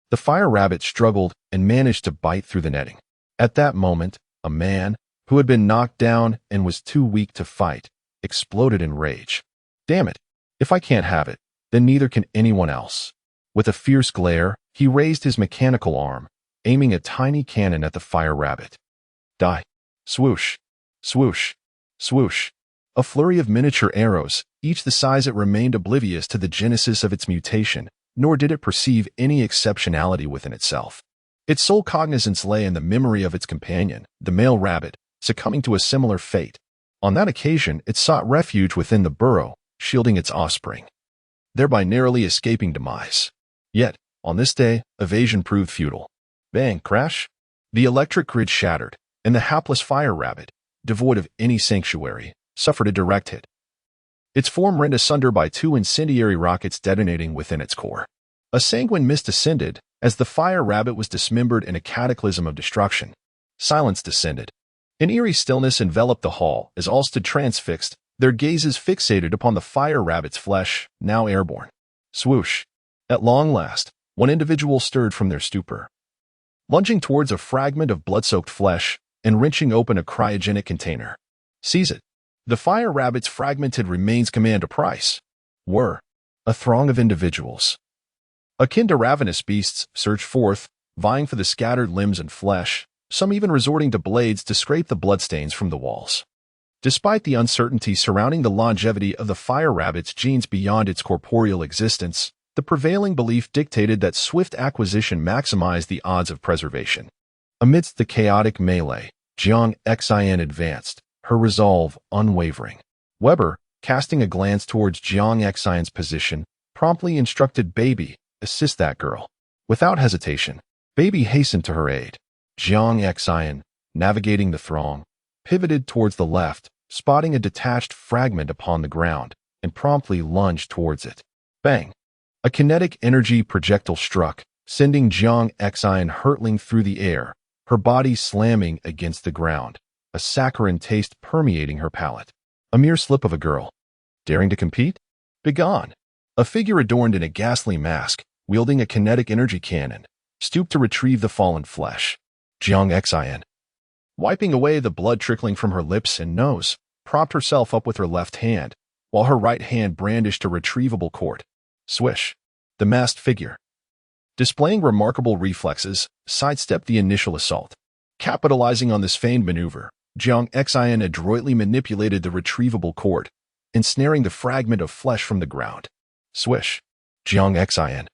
the fire rabbit struggled and managed to bite through the netting. At that moment, a man, who had been knocked down and was too weak to fight, exploded in rage. Damn it! If I can't have it, then neither can anyone else. With a fierce glare, he raised his mechanical arm, aiming a tiny cannon at the fire rabbit. Die! Swoosh! Swoosh! Swoosh! A flurry of miniature arrows, each the size it remained oblivious to the genesis of its mutation, nor did it perceive any exceptionality within itself. Its sole cognizance lay in the memory of its companion, the male rabbit, succumbing to a similar fate. On that occasion, it sought refuge within the burrow, shielding its offspring, thereby narrowly escaping demise. Yet, on this day, evasion proved futile. Bang! Crash! The electric grid shattered, and the hapless fire rabbit, devoid of any sanctuary, suffered a direct hit. Its form rent asunder by two incendiary rockets detonating within its core. A sanguine mist ascended, as the fire rabbit was dismembered in a cataclysm of destruction. Silence descended. An eerie stillness enveloped the hall as all stood transfixed, their gazes fixated upon the fire rabbit's flesh, now airborne. Swoosh! At long last, one individual stirred from their stupor. Lunging towards a fragment of blood-soaked flesh and wrenching open a cryogenic container. Seize it. The fire rabbit's fragmented remains command a price. A throng of individuals, akin to ravenous beasts, surged forth, vying for the scattered limbs and flesh, some even resorting to blades to scrape the bloodstains from the walls. Despite the uncertainty surrounding the longevity of the fire rabbit's genes beyond its corporeal existence, the prevailing belief dictated that swift acquisition maximized the odds of preservation. Amidst the chaotic melee, Zhang Yunxi advanced, her resolve unwavering. Weber, casting a glance towards Zhang Yunxi's position, promptly instructed Baby, assist that girl. Without hesitation, Baby hastened to her aid. Zhang Yunxi, navigating the throng, pivoted towards the left, spotting a detached fragment upon the ground, and promptly lunged towards it. Bang! A kinetic energy projectile struck, sending Zhang Yunxi hurtling through the air, her body slamming against the ground, a saccharine taste permeating her palate. A mere slip of a girl. Daring to compete? Begone! A figure adorned in a ghastly mask, wielding a kinetic energy cannon, stooped to retrieve the fallen flesh. Zhang Yunxi, wiping away the blood trickling from her lips and nose, propped herself up with her left hand, while her right hand brandished a retrievable cord. Swish! The masked figure, displaying remarkable reflexes, sidestepped the initial assault. Capitalizing on this feigned maneuver, Zhang Yunxi adroitly manipulated the retrievable cord, ensnaring the fragment of flesh from the ground. Swish! Zhang Yunxi,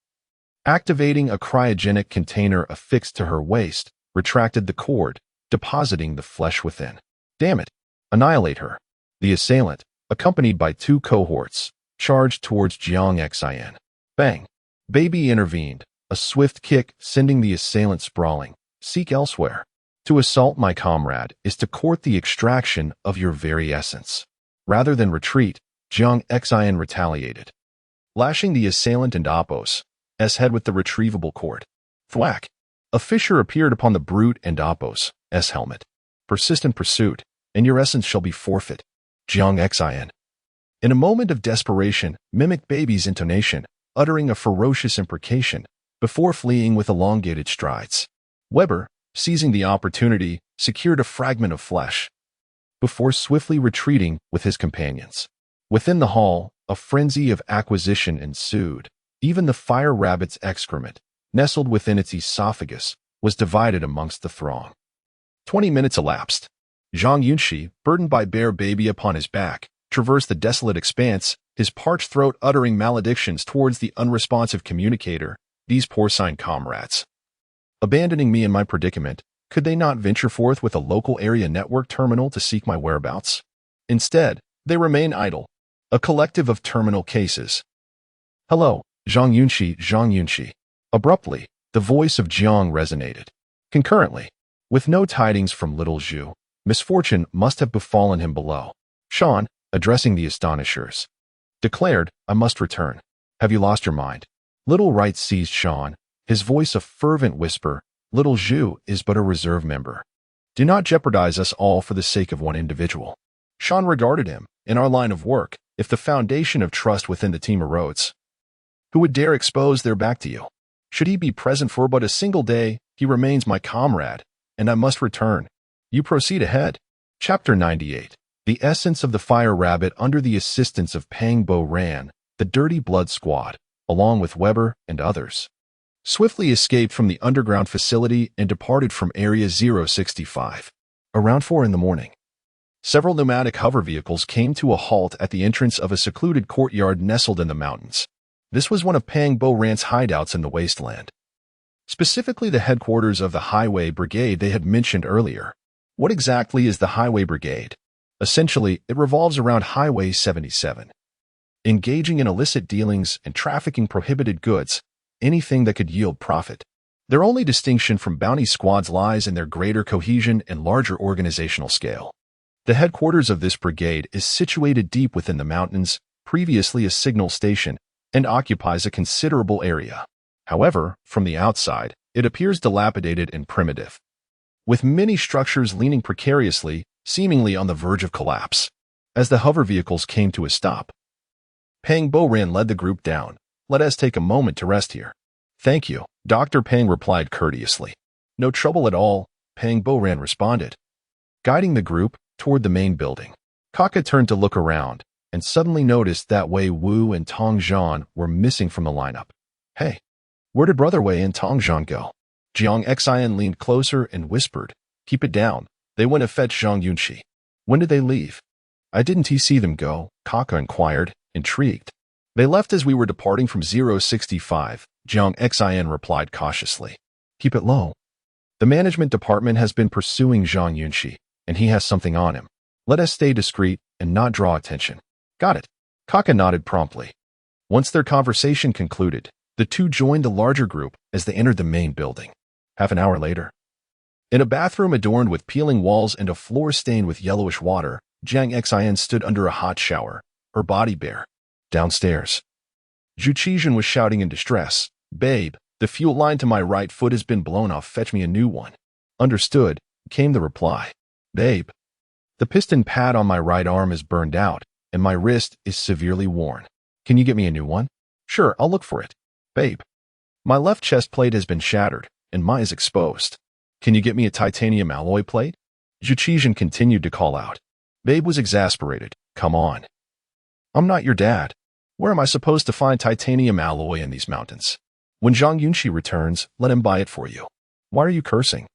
activating a cryogenic container affixed to her waist, retracted the cord, depositing the flesh within. Damn it! Annihilate her! The assailant, accompanied by two cohorts, charged towards Zhang Yunxi. Bang! Baby intervened, a swift kick sending the assailant sprawling. Seek elsewhere. To assault my comrade is to court the extraction of your very essence. Rather than retreat, Zhang Yunxi retaliated, lashing the assailant and Oppo's head with the retrievable cord. Thwack! A fissure appeared upon the brute and Oppo's helmet. Persistent pursuit, and your essence shall be forfeit. Zhang Yunxi, in a moment of desperation, mimicked Baby's intonation, uttering a ferocious imprecation, before fleeing with elongated strides. Weber, seizing the opportunity, secured a fragment of flesh, before swiftly retreating with his companions. Within the hall, a frenzy of acquisition ensued. Even the fire rabbit's excrement, nestled within its esophagus, was divided amongst the throng. 20 minutes elapsed. Zhang Yunxi, burdened by bare Baby upon his back, traversed the desolate expanse, his parched throat uttering maledictions towards the unresponsive communicator. These porcine comrades, abandoning me in my predicament, Could they not venture forth with a local area network terminal to seek my whereabouts? Instead, they remain idle, a collective of terminal cases. Hello, Zhang Yunxi, Zhang Yunxi. Abruptly, the voice of Jiang resonated. Concurrently, with no tidings from little Zhu, misfortune must have befallen him below. Shan, addressing the astonishers, declared, I must return. Have you lost your mind? Little Right seized Shan, his voice a fervent whisper. Little Zhu is but a reserve member. Do not jeopardize us all for the sake of one individual. Shan regarded him. In our line of work, if the foundation of trust within the team erodes, who would dare expose their back to you? Should he be present for but a single day, he remains my comrade, and I must return. You proceed ahead. Chapter 98. The essence of the fire rabbit under the assistance of Pang Bo ran, the Dirty Blood Squad, along with Weber and others, swiftly escaped from the underground facility and departed from Area 065. Around 4 in the morning, several pneumatic hover vehicles came to a halt at the entrance of a secluded courtyard nestled in the mountains. This was one of Pang Bo Ran's hideouts in the wasteland, specifically the headquarters of the Highway Brigade they had mentioned earlier. What exactly is the Highway Brigade? Essentially, it revolves around Highway 77, engaging in illicit dealings and trafficking prohibited goods, anything that could yield profit. Their only distinction from bounty squads lies in their greater cohesion and larger organizational scale. The headquarters of this brigade is situated deep within the mountains, previously a signal station, and occupies a considerable area. However, from the outside, it appears dilapidated and primitive, with many structures leaning precariously, seemingly on the verge of collapse. As the hover vehicles came to a stop, Pang Bo Ran led the group down. Let us take a moment to rest here. Thank you, Dr. Pang replied courteously. No trouble at all, Pang Bo Ran responded, guiding the group toward the main building. Kaka turned to look around and suddenly noticed that Wei Wu and Tong Zhan were missing from the lineup. Hey, where did Brother Wei and Tong Zhan go? Jiang Xian leaned closer and whispered, keep it down. They went to fetch Zhang Yunxi. When did they leave? I didn't see them go, Kaka inquired, intrigued. They left as we were departing from 065, Jiang Xian replied cautiously. Keep it low. The management department has been pursuing Zhang Yunxi, and he has something on him. Let us stay discreet and not draw attention. Got it. Kaka nodded promptly. Once their conversation concluded, the two joined the larger group as they entered the main building. Half an hour later, in a bathroom adorned with peeling walls and a floor stained with yellowish water, Jiang Xian stood under a hot shower, her body bare. Downstairs, Zhu Qizhen was shouting in distress. Babe, the fuel line to my right foot has been blown off. Fetch me a new one. Understood, came the reply. Babe, the piston pad on my right arm is burned out, and my wrist is severely worn. Can you get me a new one? Sure, I'll look for it. Babe, my left chest plate has been shattered, and mine is exposed. Can you get me a titanium alloy plate? Zhu Qizhen continued to call out. Babe was exasperated. Come on. I'm not your dad. Where am I supposed to find titanium alloy in these mountains? When Zhang Yunxi returns, let him buy it for you. Why are you cursing?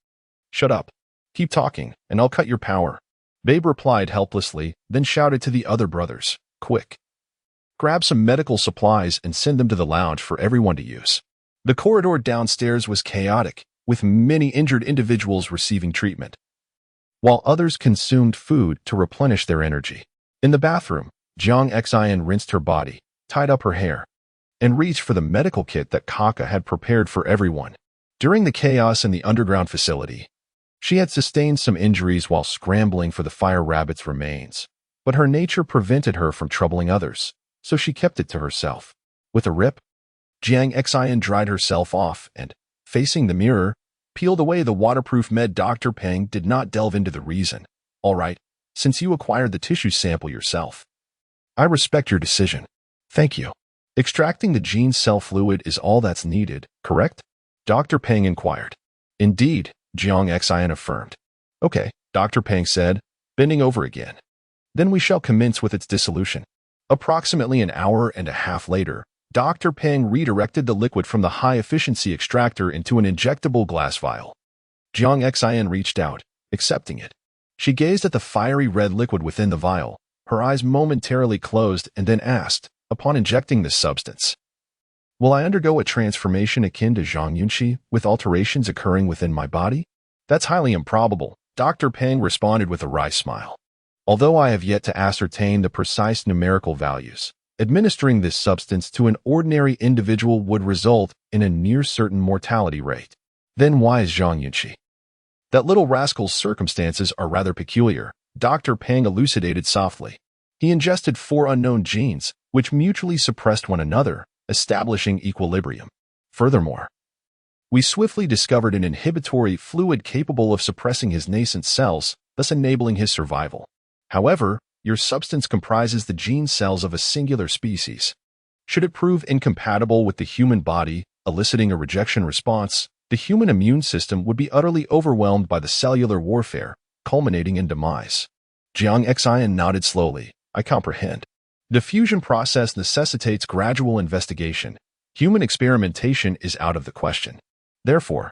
Shut up. Keep talking, and I'll cut your power. Babe replied helplessly, then shouted to the other brothers, quick. Grab some medical supplies and send them to the lounge for everyone to use. The corridor downstairs was chaotic, with many injured individuals receiving treatment, while others consumed food to replenish their energy. In the bathroom, Jiang Xian rinsed her body, tied up her hair, and reached for the medical kit that Kaka had prepared for everyone. During the chaos in the underground facility, she had sustained some injuries while scrambling for the fire rabbit's remains, but her nature prevented her from troubling others, so she kept it to herself. With a rip, Jiang Xian dried herself off and, facing the mirror, peeled away the waterproof med. Dr. Pang did not delve into the reason. All right, since you acquired the tissue sample yourself, I respect your decision. Thank you. Extracting the gene cell fluid is all that's needed, correct? Dr. Pang inquired. Indeed, Jiang Xian affirmed. Okay, Dr. Pang said, bending over again. Then we shall commence with its dissolution. Approximately an hour and a half later, Dr. Pang redirected the liquid from the high-efficiency extractor into an injectable glass vial. Jiang Xian reached out, accepting it. She gazed at the fiery red liquid within the vial, her eyes momentarily closed, and then asked, upon injecting this substance, will I undergo a transformation akin to Zhang Yunxi, with alterations occurring within my body? That's highly improbable, Dr. Peng responded with a wry smile. Although I have yet to ascertain the precise numerical values, administering this substance to an ordinary individual would result in a near-certain mortality rate. Then why is Zhang Yunxi? That little rascal's circumstances are rather peculiar, Dr. Peng elucidated softly. He ingested 4 unknown genes, which mutually suppressed one another, establishing equilibrium. Furthermore, we swiftly discovered an inhibitory fluid capable of suppressing his nascent cells, thus enabling his survival. However, your substance comprises the gene cells of a singular species. Should it prove incompatible with the human body, eliciting a rejection response, the human immune system would be utterly overwhelmed by the cellular warfare, culminating in demise. Zhang Yunxi nodded slowly. I comprehend. The fusion process necessitates gradual investigation. Human experimentation is out of the question. Therefore,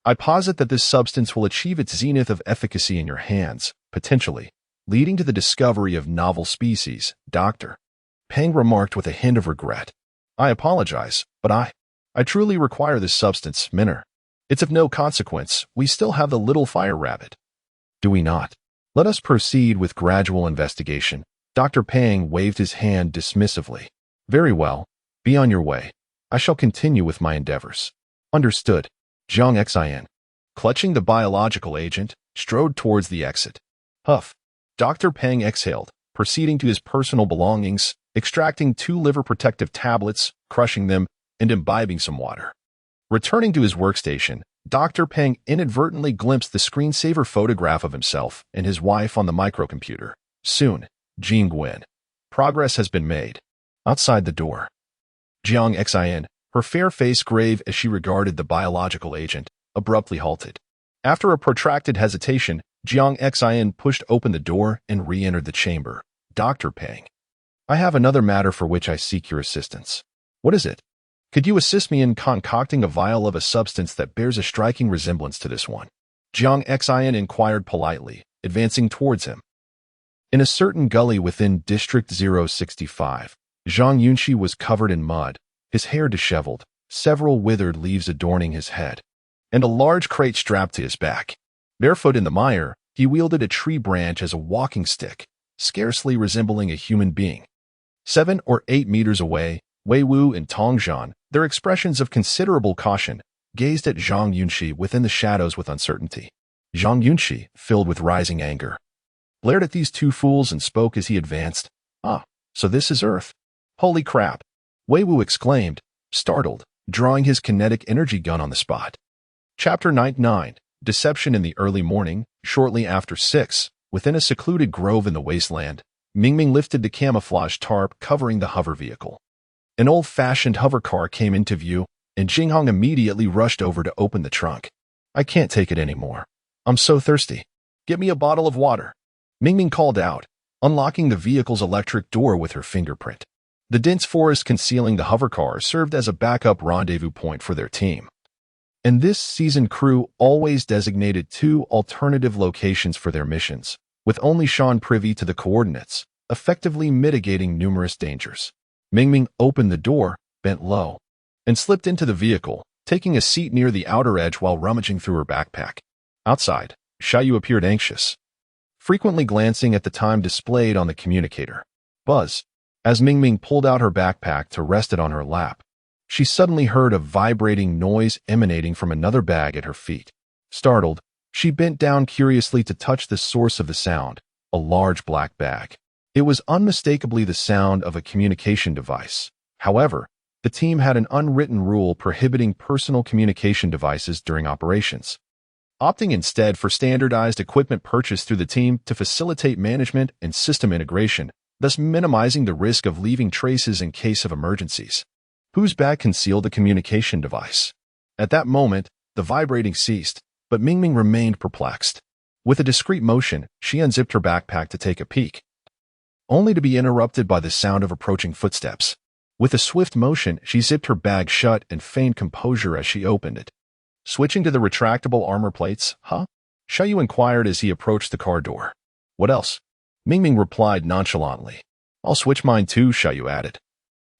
I posit that this substance will achieve its zenith of efficacy in your hands, potentially, leading to the discovery of novel species, Dr. Peng remarked with a hint of regret. I apologize, but I truly require this substance, Minner. It's of no consequence. We still have the little fire rabbit. Do we not? Let us proceed with gradual investigation. Dr. Peng waved his hand dismissively. Very well. Be on your way. I shall continue with my endeavors. Understood. Zhang Yunxi, clutching the biological agent, strode towards the exit. Huff. Dr. Peng exhaled, proceeding to his personal belongings, extracting 2 liver protective tablets, crushing them, and imbibing some water. Returning to his workstation, Dr. Peng inadvertently glimpsed the screensaver photograph of himself and his wife on the microcomputer. Soon, Jing Guan. Progress has been made. Outside the door, Zhang Yunxi, her fair face grave as she regarded the biological agent, abruptly halted. After a protracted hesitation, Zhang Yunxi pushed open the door and re-entered the chamber. Dr. Peng, I have another matter for which I seek your assistance. What is it? Could you assist me in concocting a vial of a substance that bears a striking resemblance to this one? Zhang Yunxi inquired politely, advancing towards him. In a certain gully within District 065, Zhang Yunxi was covered in mud, his hair disheveled, several withered leaves adorning his head, and a large crate strapped to his back. Barefoot in the mire, he wielded a tree branch as a walking stick, scarcely resembling a human being. 7 or 8 meters away, Wei Wu and Tong Zhan, their expressions of considerable caution, gazed at Zhang Yunxi within the shadows with uncertainty. Zhang Yunxi, filled with rising anger, glared at these 2 fools and spoke as he advanced. Ah, so this is Earth. Holy crap! Wei Wu exclaimed, startled, drawing his kinetic energy gun on the spot. Chapter 99. Deception in the early morning, shortly after 6, within a secluded grove in the wasteland, Mingming lifted the camouflage tarp covering the hover vehicle. An old-fashioned hover car came into view, and Jinghong immediately rushed over to open the trunk. I can't take it anymore. I'm so thirsty. Get me a bottle of water. Mingming called out, unlocking the vehicle's electric door with her fingerprint. The dense forest concealing the hover car served as a backup rendezvous point for their team. And this seasoned crew always designated 2 alternative locations for their missions, with only Sean privy to the coordinates, effectively mitigating numerous dangers. Mingming opened the door, bent low, and slipped into the vehicle, taking a seat near the outer edge while rummaging through her backpack. Outside, Xiaoyu appeared anxious, frequently glancing at the time displayed on the communicator. Buzz. As Mingming pulled out her backpack to rest it on her lap, she suddenly heard a vibrating noise emanating from another bag at her feet. Startled, she bent down curiously to touch the source of the sound, a large black bag. It was unmistakably the sound of a communication device. However, the team had an unwritten rule prohibiting personal communication devices during operations, opting instead for standardized equipment purchased through the team to facilitate management and system integration, thus minimizing the risk of leaving traces in case of emergencies. Whose bag concealed the communication device? At that moment, the vibrating ceased, but Mingming remained perplexed. With a discreet motion, she unzipped her backpack to take a peek, only to be interrupted by the sound of approaching footsteps. With a swift motion, she zipped her bag shut and feigned composure as she opened it. Switching to the retractable armor plates, huh? Xiaoyu inquired as he approached the car door. What else? Mingming replied nonchalantly. I'll switch mine too, Xiaoyu added,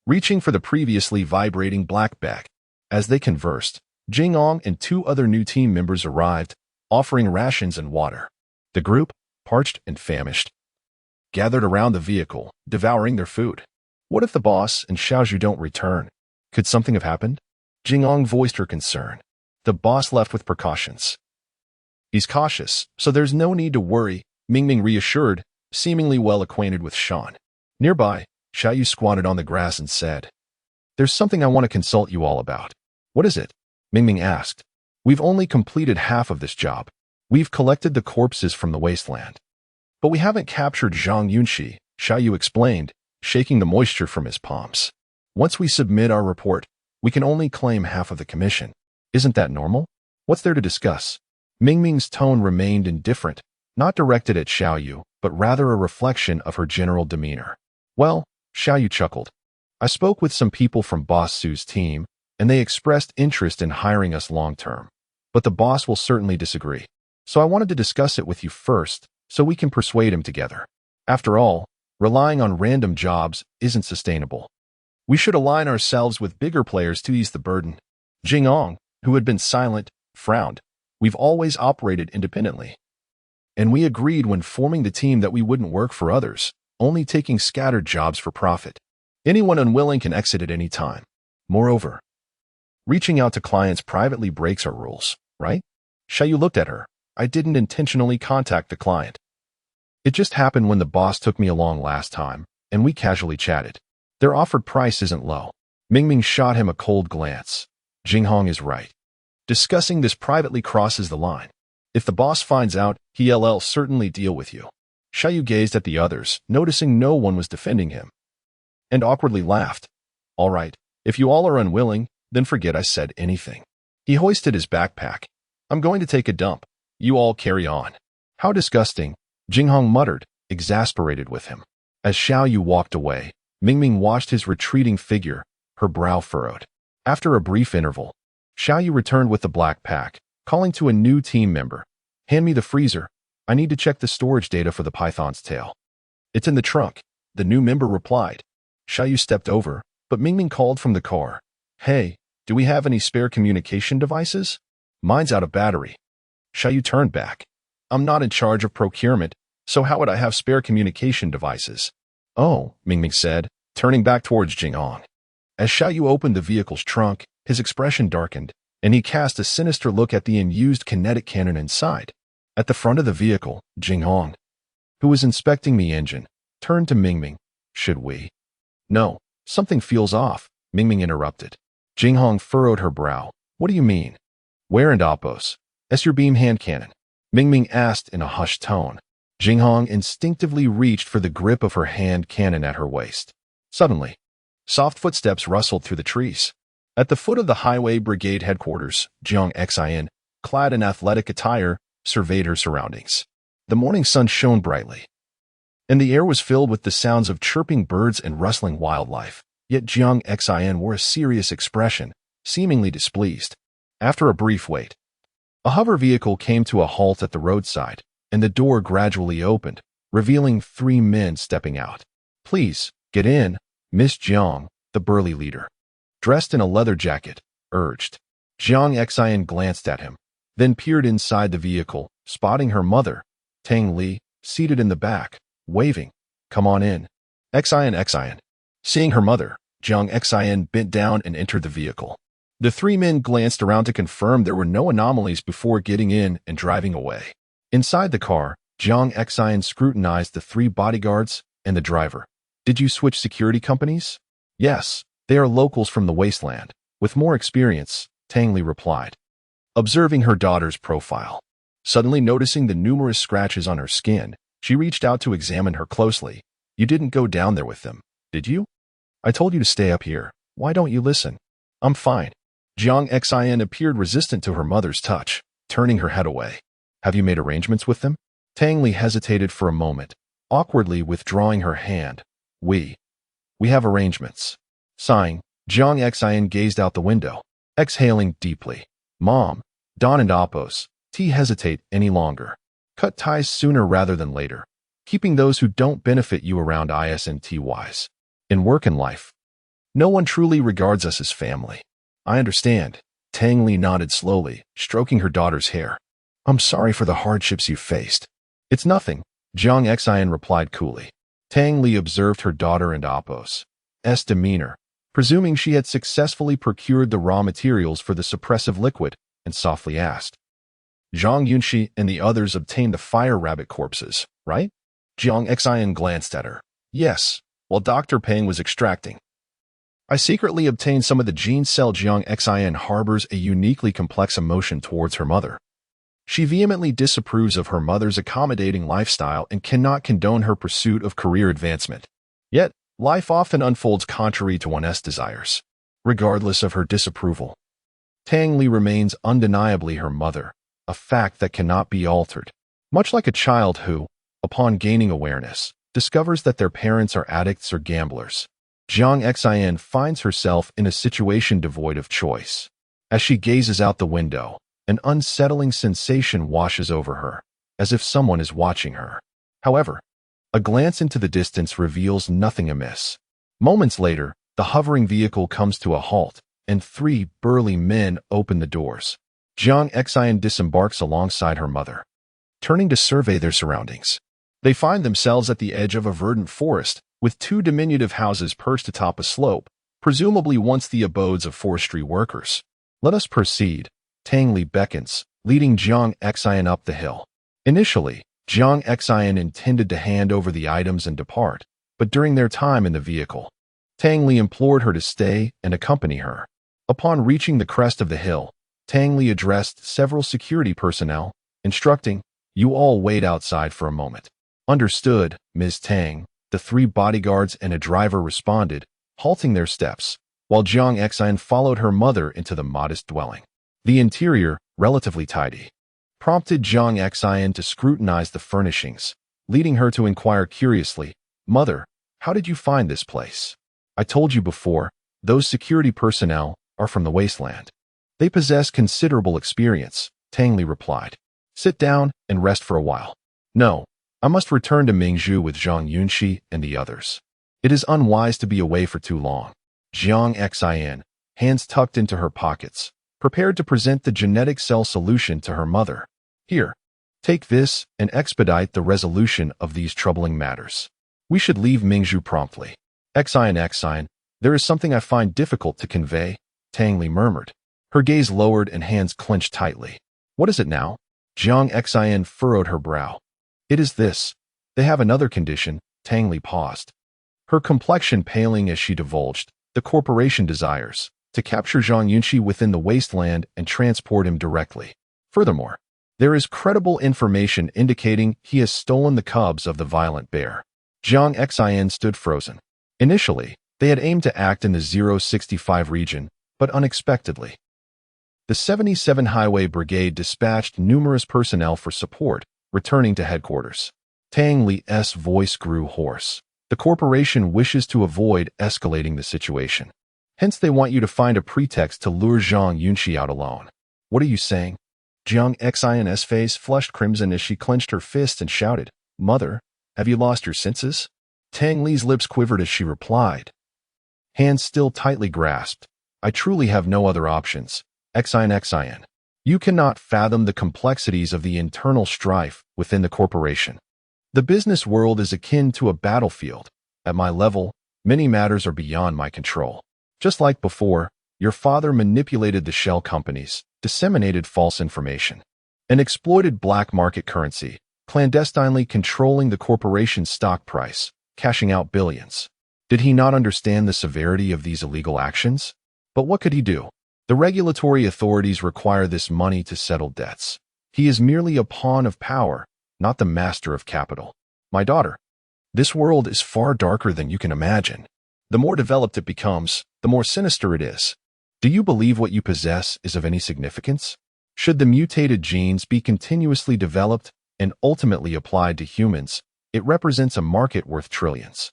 reaching for the previously vibrating black bag. As they conversed, Jingong and 2 other new team members arrived, offering rations and water. The group, parched and famished, gathered around the vehicle, devouring their food. What if the boss and Xiaoyu don't return? Could something have happened? Jingong voiced her concern. The boss left with precautions. He's cautious, so there's no need to worry, Mingming reassured, seemingly well acquainted with Shan. Nearby, Xiaoyu squatted on the grass and said, "There's something I want to consult you all about." "What is it?" Mingming asked. "We've only completed half of this job. We've collected the corpses from the wasteland. But we haven't captured Zhang Yunxi," Xiaoyu explained, shaking the moisture from his palms. "Once we submit our report, we can only claim half of the commission. Isn't that normal? What's there to discuss?" Mingming's tone remained indifferent, not directed at Xiaoyu, but rather a reflection of her general demeanor. "Well," Xiaoyu chuckled, "I spoke with some people from Boss Su's team, and they expressed interest in hiring us long-term. But the boss will certainly disagree. So I wanted to discuss it with you first, so we can persuade him together. After all, relying on random jobs isn't sustainable. We should align ourselves with bigger players to ease the burden." Jingong, who had been silent, frowned. "We've always operated independently. And we agreed when forming the team that we wouldn't work for others, only taking scattered jobs for profit. Anyone unwilling can exit at any time. Moreover, reaching out to clients privately breaks our rules, right?" Xiaoyu looked at her. "I didn't intentionally contact the client. It just happened when the boss took me along last time, and we casually chatted. Their offered price isn't low." Mingming shot him a cold glance. Jinghong is right. Discussing this privately crosses the line. If the boss finds out, he'll certainly deal with you. Xiaoyu gazed at the others, noticing no one was defending him, and awkwardly laughed. "All right, if you all are unwilling, then forget I said anything." He hoisted his backpack. "I'm going to take a dump. You all carry on." "How disgusting," Jinghong muttered, exasperated with him. As Xiaoyu walked away, Mingming watched his retreating figure, her brow furrowed. After a brief interval, Xiaoyu returned with the black pack, calling to a new team member. "Hand me the freezer. I need to check the storage data for the python's tail." "It's in the trunk," the new member replied. Xiaoyu stepped over, but Mingming called from the car. "Hey, do we have any spare communication devices?" "Mine's out of battery." Xiaoyu turned back. "I'm not in charge of procurement, so how would I have spare communication devices?" "Oh," Mingming said, turning back towards Jingong. As Xiaoyu opened the vehicle's trunk, his expression darkened, and he cast a sinister look at the unused kinetic cannon inside. At the front of the vehicle, Jingong, who was inspecting the engine, turned to Mingming. "Should we?" "No, something feels off," Mingming interrupted. Jinghong furrowed her brow. "What do you mean?" "Where and Oppos? That's your beam hand cannon," Mingming asked in a hushed tone. Jinghong instinctively reached for the grip of her hand cannon at her waist. Suddenly, soft footsteps rustled through the trees. At the foot of the highway brigade headquarters, Jiang Xin, clad in athletic attire, surveyed her surroundings. The morning sun shone brightly, and the air was filled with the sounds of chirping birds and rustling wildlife. Yet Jiang Xin wore a serious expression, seemingly displeased. After a brief wait, a hover vehicle came to a halt at the roadside, and the door gradually opened, revealing 3 men stepping out. "Please, get in," Miss Jiang, the burly leader, dressed in a leather jacket, urged. Jiang Xin glanced at him, then peered inside the vehicle, spotting her mother, Tang Li, seated in the back, waving. "Come on in." Xin. Seeing her mother, Jiang Xin bent down and entered the vehicle. The 3 men glanced around to confirm there were no anomalies before getting in and driving away. Inside the car, Jiang Xin scrutinized the 3 bodyguards and the driver. "Did you switch security companies?" "Yes, they are locals from the wasteland, with more experience," Tang Li replied, observing her daughter's profile. Suddenly noticing the numerous scratches on her skin, she reached out to examine her closely. "You didn't go down there with them, did you? I told you to stay up here. Why don't you listen?" "I'm fine." Jiang Xin appeared resistant to her mother's touch, turning her head away. "Have you made arrangements with them?" Tang Li hesitated for a moment, awkwardly withdrawing her hand. We have arrangements." Sighing, Jiang Xin gazed out the window, exhaling deeply. "Mom, Don and Oppos, hesitate any longer. Cut ties sooner rather than later, keeping those who don't benefit you around isn't wise. In work and life, no one truly regards us as family." "I understand." Tang Li nodded slowly, stroking her daughter's hair. I'm sorry for the hardships you faced. It's nothing, Zhang Yunxi replied coolly. Tang Li observed her daughter and Apos' demeanor, presuming she had successfully procured the raw materials for the suppressive liquid, and softly asked, Zhang Yunxi and the others obtained the fire rabbit corpses, right? Zhang Yunxi glanced at her. Yes, while Dr. Peng was extracting. I secretly obtained some of the gene cell. Zhang Yunxi harbors a uniquely complex emotion towards her mother. She vehemently disapproves of her mother's accommodating lifestyle and cannot condone her pursuit of career advancement. Yet, life often unfolds contrary to one's desires. Regardless of her disapproval, Tang Li remains undeniably her mother, a fact that cannot be altered. Much like a child who, upon gaining awareness, discovers that their parents are addicts or gamblers, Zhang Yunxi finds herself in a situation devoid of choice. As she gazes out the window, an unsettling sensation washes over her, as if someone is watching her. However, a glance into the distance reveals nothing amiss. Moments later, the hovering vehicle comes to a halt, and 3 burly men open the doors. Zhang Yunxi disembarks alongside her mother. Turning to survey their surroundings, they find themselves at the edge of a verdant forest, with 2 diminutive houses perched atop a slope, presumably once the abodes of forestry workers. Let us proceed, Tang Li beckons, leading Zhang Yunxi up the hill. Initially, Zhang Yunxi intended to hand over the items and depart, but during their time in the vehicle, Tang Li implored her to stay and accompany her. Upon reaching the crest of the hill, Tang Li addressed several security personnel, instructing, "You all wait outside for a moment." "Understood, Ms. Tang," the 3 bodyguards and a driver responded, halting their steps, while Zhang Yunxi followed her mother into the modest dwelling. The interior, relatively tidy, prompted Zhang Yunxi to scrutinize the furnishings, leading her to inquire curiously, "Mother, how did you find this place?" "I told you before, those security personnel are from the wasteland. They possess considerable experience," Tang Li replied. "Sit down and rest for a while." "No, I must return to Mingzhu with Zhang Yunxi and the others. It is unwise to be away for too long." Zhang Yunxi, hands tucked into her pockets, prepared to present the genetic cell solution to her mother. "Here, take this and expedite the resolution of these troubling matters. We should leave Mingzhu promptly." Yunxi, there is something I find difficult to convey," Tang Li murmured. Her gaze lowered and hands clenched tightly. "What is it now?" Zhang Yunxi furrowed her brow. "It is this. They have another condition." Tang Li paused, her complexion paling as she divulged, "The corporation desires to capture Zhang Yunxi within the wasteland and transport him directly. Furthermore, there is credible information indicating he has stolen the cubs of the violent bear." Zhang Yunxi stood frozen. Initially, they had aimed to act in the 065 region, but unexpectedly, the 77 Highway Brigade dispatched numerous personnel for support, returning to headquarters. Tang Li's voice grew hoarse. "The corporation wishes to avoid escalating the situation. Hence they want you to find a pretext to lure Zhang Yunxi out alone." "What are you saying?" Zhang Yunxi's face flushed crimson as she clenched her fists and shouted, "Mother, have you lost your senses?" Tang Li's lips quivered as she replied, hands still tightly grasped, "I truly have no other options. Yunxi. You cannot fathom the complexities of the internal strife within the corporation. The business world is akin to a battlefield. At my level, many matters are beyond my control. Just like before, your father manipulated the shell companies, disseminated false information, and exploited black market currency, clandestinely controlling the corporation's stock price, cashing out billions. Did he not understand the severity of these illegal actions? But what could he do? The regulatory authorities require this money to settle debts. He is merely a pawn of power, not the master of capital. My daughter, this world is far darker than you can imagine. The more developed it becomes, the more sinister it is. Do you believe what you possess is of any significance? Should the mutated genes be continuously developed and ultimately applied to humans, it represents a market worth trillions.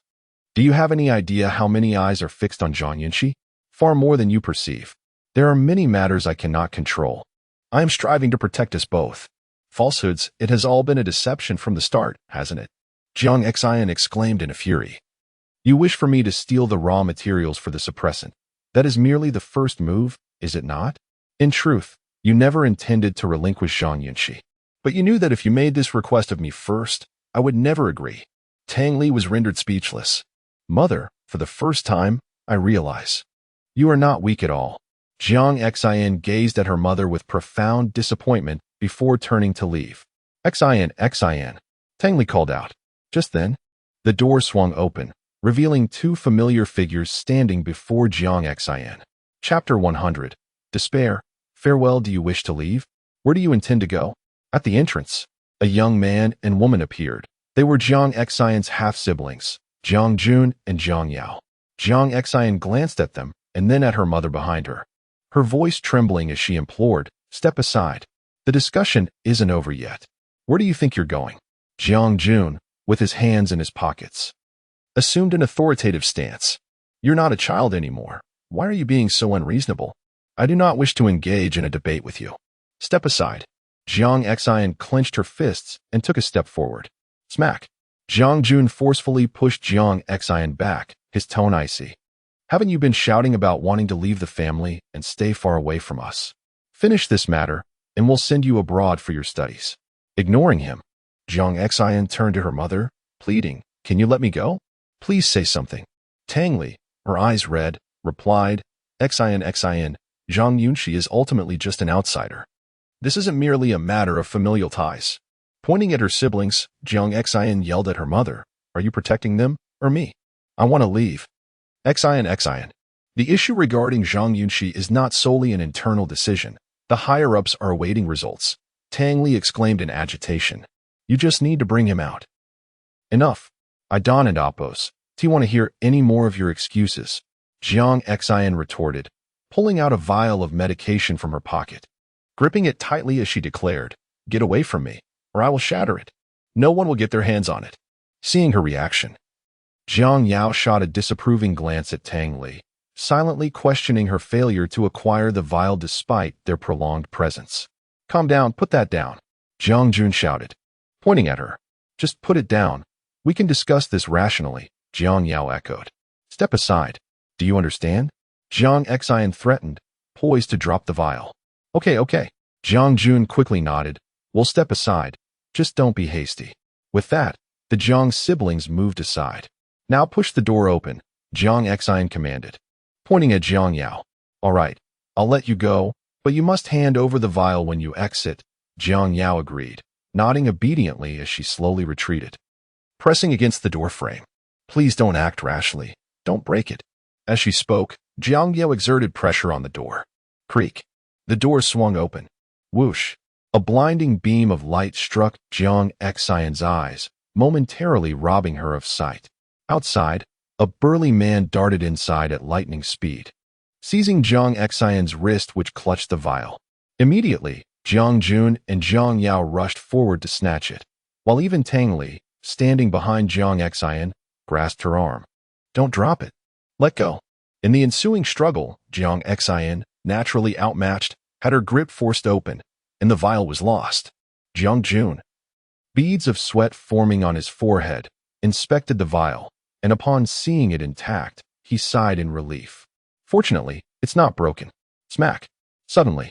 Do you have any idea how many eyes are fixed on Zhang Yunxi? Far more than you perceive. There are many matters I cannot control. I am striving to protect us both. Falsehoods, it has all been a deception from the start, hasn't it?" Zhang Yunxi exclaimed in a fury. "You wish for me to steal the raw materials for the suppressant. That is merely the first move, is it not? In truth, you never intended to relinquish Zhang Yunxi. But you knew that if you made this request of me first, I would never agree. Tang Li was rendered speechless. Mother, for the first time, I realize. You are not weak at all. Zhang Xin gazed at her mother with profound disappointment before turning to leave. Xin. Tang Li called out. Just then, the door swung open, revealing two familiar figures standing before Zhang Xin. Chapter 100. Despair. Farewell, do you wish to leave? Where do you intend to go? At the entrance, a young man and woman appeared. They were Zhang Xion's half-siblings, Zhang Jun and Zhang Yao. Zhang Xion glanced at them and then at her mother behind her, her voice trembling as she implored, "Step aside. The discussion isn't over yet. Where do you think you're going?" Zhang Jun, with his hands in his pockets, assumed an authoritative stance. "You're not a child anymore. Why are you being so unreasonable? I do not wish to engage in a debate with you. Step aside." Zhang Xion clenched her fists and took a step forward. Smack. Zhang Jun forcefully pushed Zhang Xion back, his tone icy. "Haven't you been shouting about wanting to leave the family and stay far away from us? Finish this matter, and we'll send you abroad for your studies." Ignoring him, Zhang Xion turned to her mother, pleading, "Can you let me go? Please say something." Tang Li, her eyes red, replied, Xion, Zhang Yunxi is ultimately just an outsider. This isn't merely a matter of familial ties." Pointing at her siblings, Zhang Xion yelled at her mother, "Are you protecting them or me? I want to leave." Xion. The issue regarding Zhang Yunxi is not solely an internal decision. The higher-ups are awaiting results. Tang Li exclaimed in agitation. "You just need to bring him out." "Enough. I don and oppose. Do you want to hear any more of your excuses?" Zhang Xion retorted, pulling out a vial of medication from her pocket. Gripping it tightly as she declared, "Get away from me, or I will shatter it. No one will get their hands on it." Seeing her reaction, Zhang Yao shot a disapproving glance at Tang Li, silently questioning her failure to acquire the vial despite their prolonged presence. "Calm down, put that down," Zhang Jun shouted, pointing at her. "Just put it down. We can discuss this rationally," Zhang Yao echoed. "Step aside. Do you understand?" Zhang Xion threatened, poised to drop the vial. Okay. Zhang Jun quickly nodded. "We'll step aside. Just don't be hasty." With that, the Zhang siblings moved aside. "Now push the door open," Zhang Xion commanded, pointing at Zhang Yao. "All right, I'll let you go, but you must hand over the vial when you exit," Zhang Yao agreed, nodding obediently as she slowly retreated, pressing against the door frame. "Please don't act rashly. Don't break it." As she spoke, Zhang Yao exerted pressure on the door. Creak. The door swung open. Whoosh. A blinding beam of light struck Zhang Xion's eyes, momentarily robbing her of sight. Outside, a burly man darted inside at lightning speed, seizing Zhang Xion's wrist which clutched the vial. Immediately, Zhang Jun and Zhang Yao rushed forward to snatch it, while even Tang Li, standing behind Zhang Xion, grasped her arm. "Don't drop it. Let go." In the ensuing struggle, Zhang Xion, naturally outmatched, had her grip forced open, and the vial was lost. Zhang Jun, beads of sweat forming on his forehead, inspected the vial, and upon seeing it intact, he sighed in relief. "Fortunately, it's not broken." Smack. Suddenly,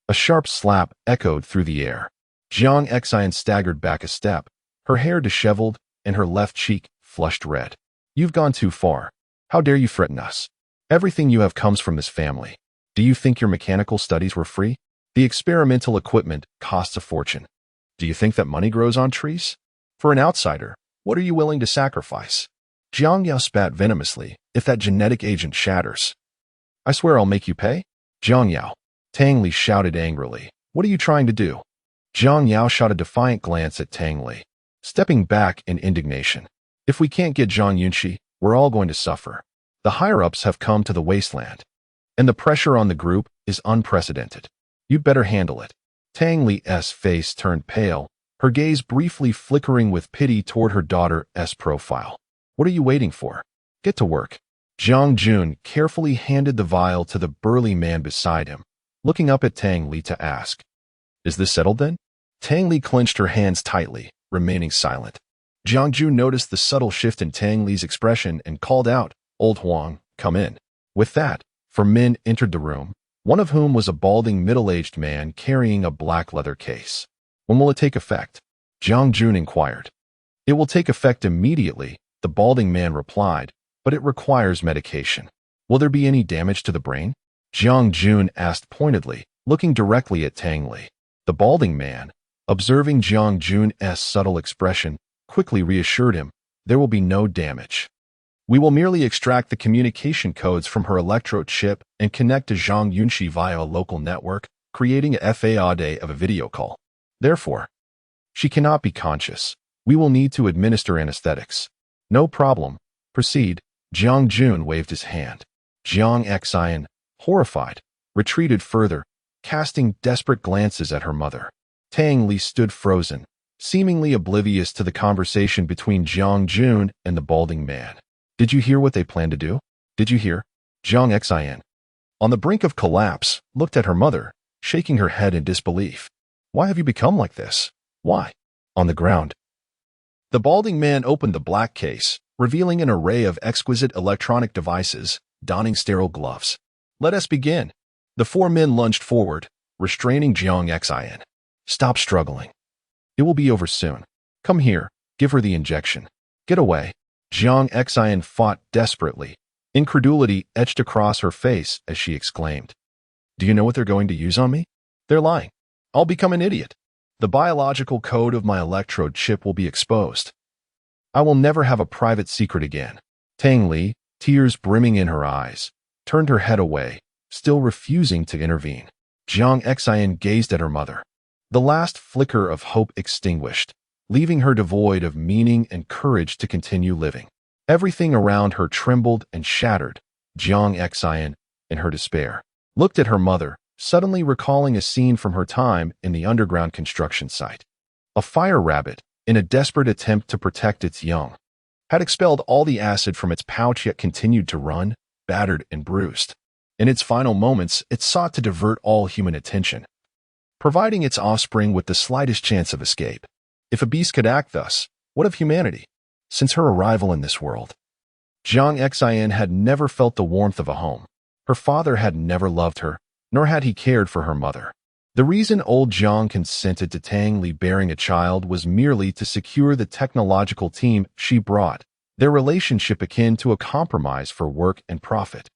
a sharp slap echoed through the air. Zhang Xion staggered back a step, her hair disheveled and her left cheek flushed red. "You've gone too far. How dare you threaten us? Everything you have comes from this family. Do you think your mechanical studies were free? The experimental equipment costs a fortune. Do you think that money grows on trees? For an outsider, what are you willing to sacrifice?" Zhang Yao spat venomously. "If that genetic agent shatters, I swear I'll make you pay." "Zhang Yao," Tang Li shouted angrily. "What are you trying to do?" Zhang Yao shot a defiant glance at Tang Li, stepping back in indignation. "If we can't get Zhang Yunxi, we're all going to suffer. The higher-ups have come to the wasteland, and the pressure on the group is unprecedented. You'd better handle it." Tang Li's face turned pale, her gaze briefly flickering with pity toward her daughter's profile. "What are you waiting for? Get to work." Zhang Jun carefully handed the vial to the burly man beside him, looking up at Tang Li to ask, "Is this settled then?" Tang Li clenched her hands tightly, remaining silent. Zhang Jun noticed the subtle shift in Tang Li's expression and called out, "Old Huang, come in." With that, 4 men entered the room, one of whom was a balding middle-aged man carrying a black leather case. When will it take effect? Zhang Jun inquired. It will take effect immediately, the balding man replied, but it requires medication. Will there be any damage to the brain? Zhang Jun asked pointedly, looking directly at Tang Li. The balding man, observing Zhang Jun's subtle expression, quickly reassured him, there will be no damage. We will merely extract the communication codes from her electrode chip and connect to Zhang Yunxi via a local network, creating a FAAD of a video call. Therefore, she cannot be conscious. We will need to administer anesthetics. No problem. Proceed. Zhang Jun waved his hand. Zhang Xian, horrified, retreated further, casting desperate glances at her mother. Tang Li stood frozen, seemingly oblivious to the conversation between Zhang Jun and the balding man. Did you hear what they plan to do? Did you hear? Zhang Xian, on the brink of collapse, looked at her mother, shaking her head in disbelief. Why have you become like this? Why? On the ground. The balding man opened the black case, revealing an array of exquisite electronic devices, donning sterile gloves. Let us begin. The four men lunged forward, restraining Zhang Xian. Stop struggling. It will be over soon. Come here, give her the injection. Get away. Zhang Xian fought desperately. Incredulity etched across her face as she exclaimed. Do you know what they're going to use on me? They're lying. I'll become an idiot. The biological code of my electrode chip will be exposed. I will never have a private secret again. Tang Li, tears brimming in her eyes, turned her head away, still refusing to intervene. Zhang Xian gazed at her mother. The last flicker of hope extinguished, leaving her devoid of meaning and courage to continue living. Everything around her trembled and shattered. Zhang Xian, in her despair, looked at her mother, suddenly recalling a scene from her time in the underground construction site. A fire rabbit, in a desperate attempt to protect its young, had expelled all the acid from its pouch yet continued to run, battered and bruised. In its final moments, it sought to divert all human attention, providing its offspring with the slightest chance of escape. If a beast could act thus, what of humanity? Since her arrival in this world, Zhang Xian had never felt the warmth of a home. Her father had never loved her, nor had he cared for her mother. The reason old Zhang consented to Tang Li bearing a child was merely to secure the technological team she brought, their relationship akin to a compromise for work and profit.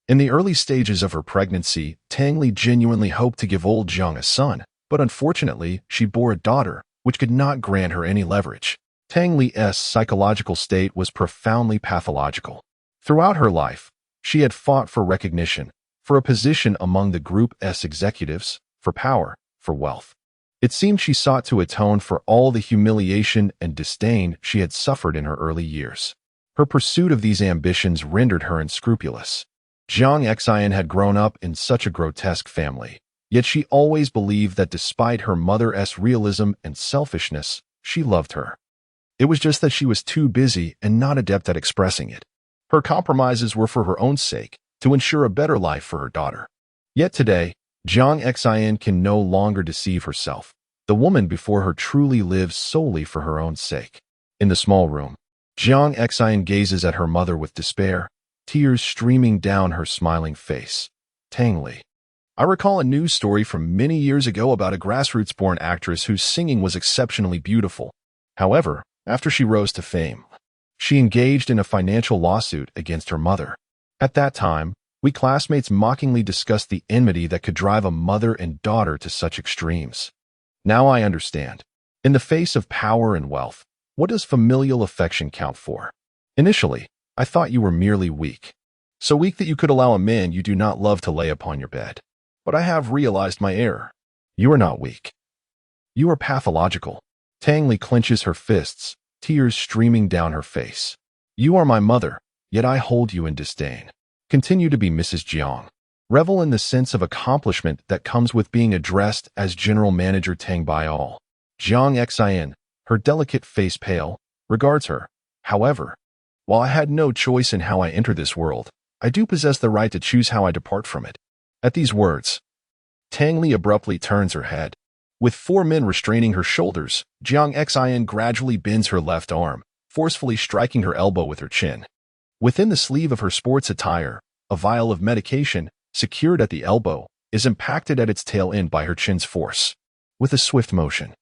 In the early stages of her pregnancy, Tang Li genuinely hoped to give old Zhang a son, but unfortunately, she bore a daughter, which could not grant her any leverage. Tang Li's psychological state was profoundly pathological. Throughout her life, she had fought for recognition, for a position among the group's executives, for power, for wealth. It seemed she sought to atone for all the humiliation and disdain she had suffered in her early years. Her pursuit of these ambitions rendered her unscrupulous. Zhang Xian had grown up in such a grotesque family, yet she always believed that despite her mother's realism and selfishness, she loved her. It was just that she was too busy and not adept at expressing it. Her compromises were for her own sake, to ensure a better life for her daughter. Yet today, Zhang Xian can no longer deceive herself. The woman before her truly lives solely for her own sake. In the small room, Zhang Xian gazes at her mother with despair, tears streaming down her smiling face. Tang Li. I recall a news story from many years ago about a grassroots-born actress whose singing was exceptionally beautiful. However, after she rose to fame, she engaged in a financial lawsuit against her mother. At that time, we classmates mockingly discussed the enmity that could drive a mother and daughter to such extremes. Now I understand. In the face of power and wealth, what does familial affection count for? Initially, I thought you were merely weak. So weak that you could allow a man you do not love to lay upon your bed. But I have realized my error. You are not weak. You are pathological. Tang Li clenches her fists, tears streaming down her face. You are my mother, yet I hold you in disdain. Continue to be Mrs. Jiang. Revel in the sense of accomplishment that comes with being addressed as General Manager Tang by all. Zhang Xian, her delicate face pale, regards her. However, while I had no choice in how I enter this world, I do possess the right to choose how I depart from it. At these words, Tang Li abruptly turns her head. With four men restraining her shoulders, Zhang Xian gradually bends her left arm, forcefully striking her elbow with her chin. Within the sleeve of her sports attire, a vial of medication, secured at the elbow, is impacted at its tail end by her chin's force. With a swift motion,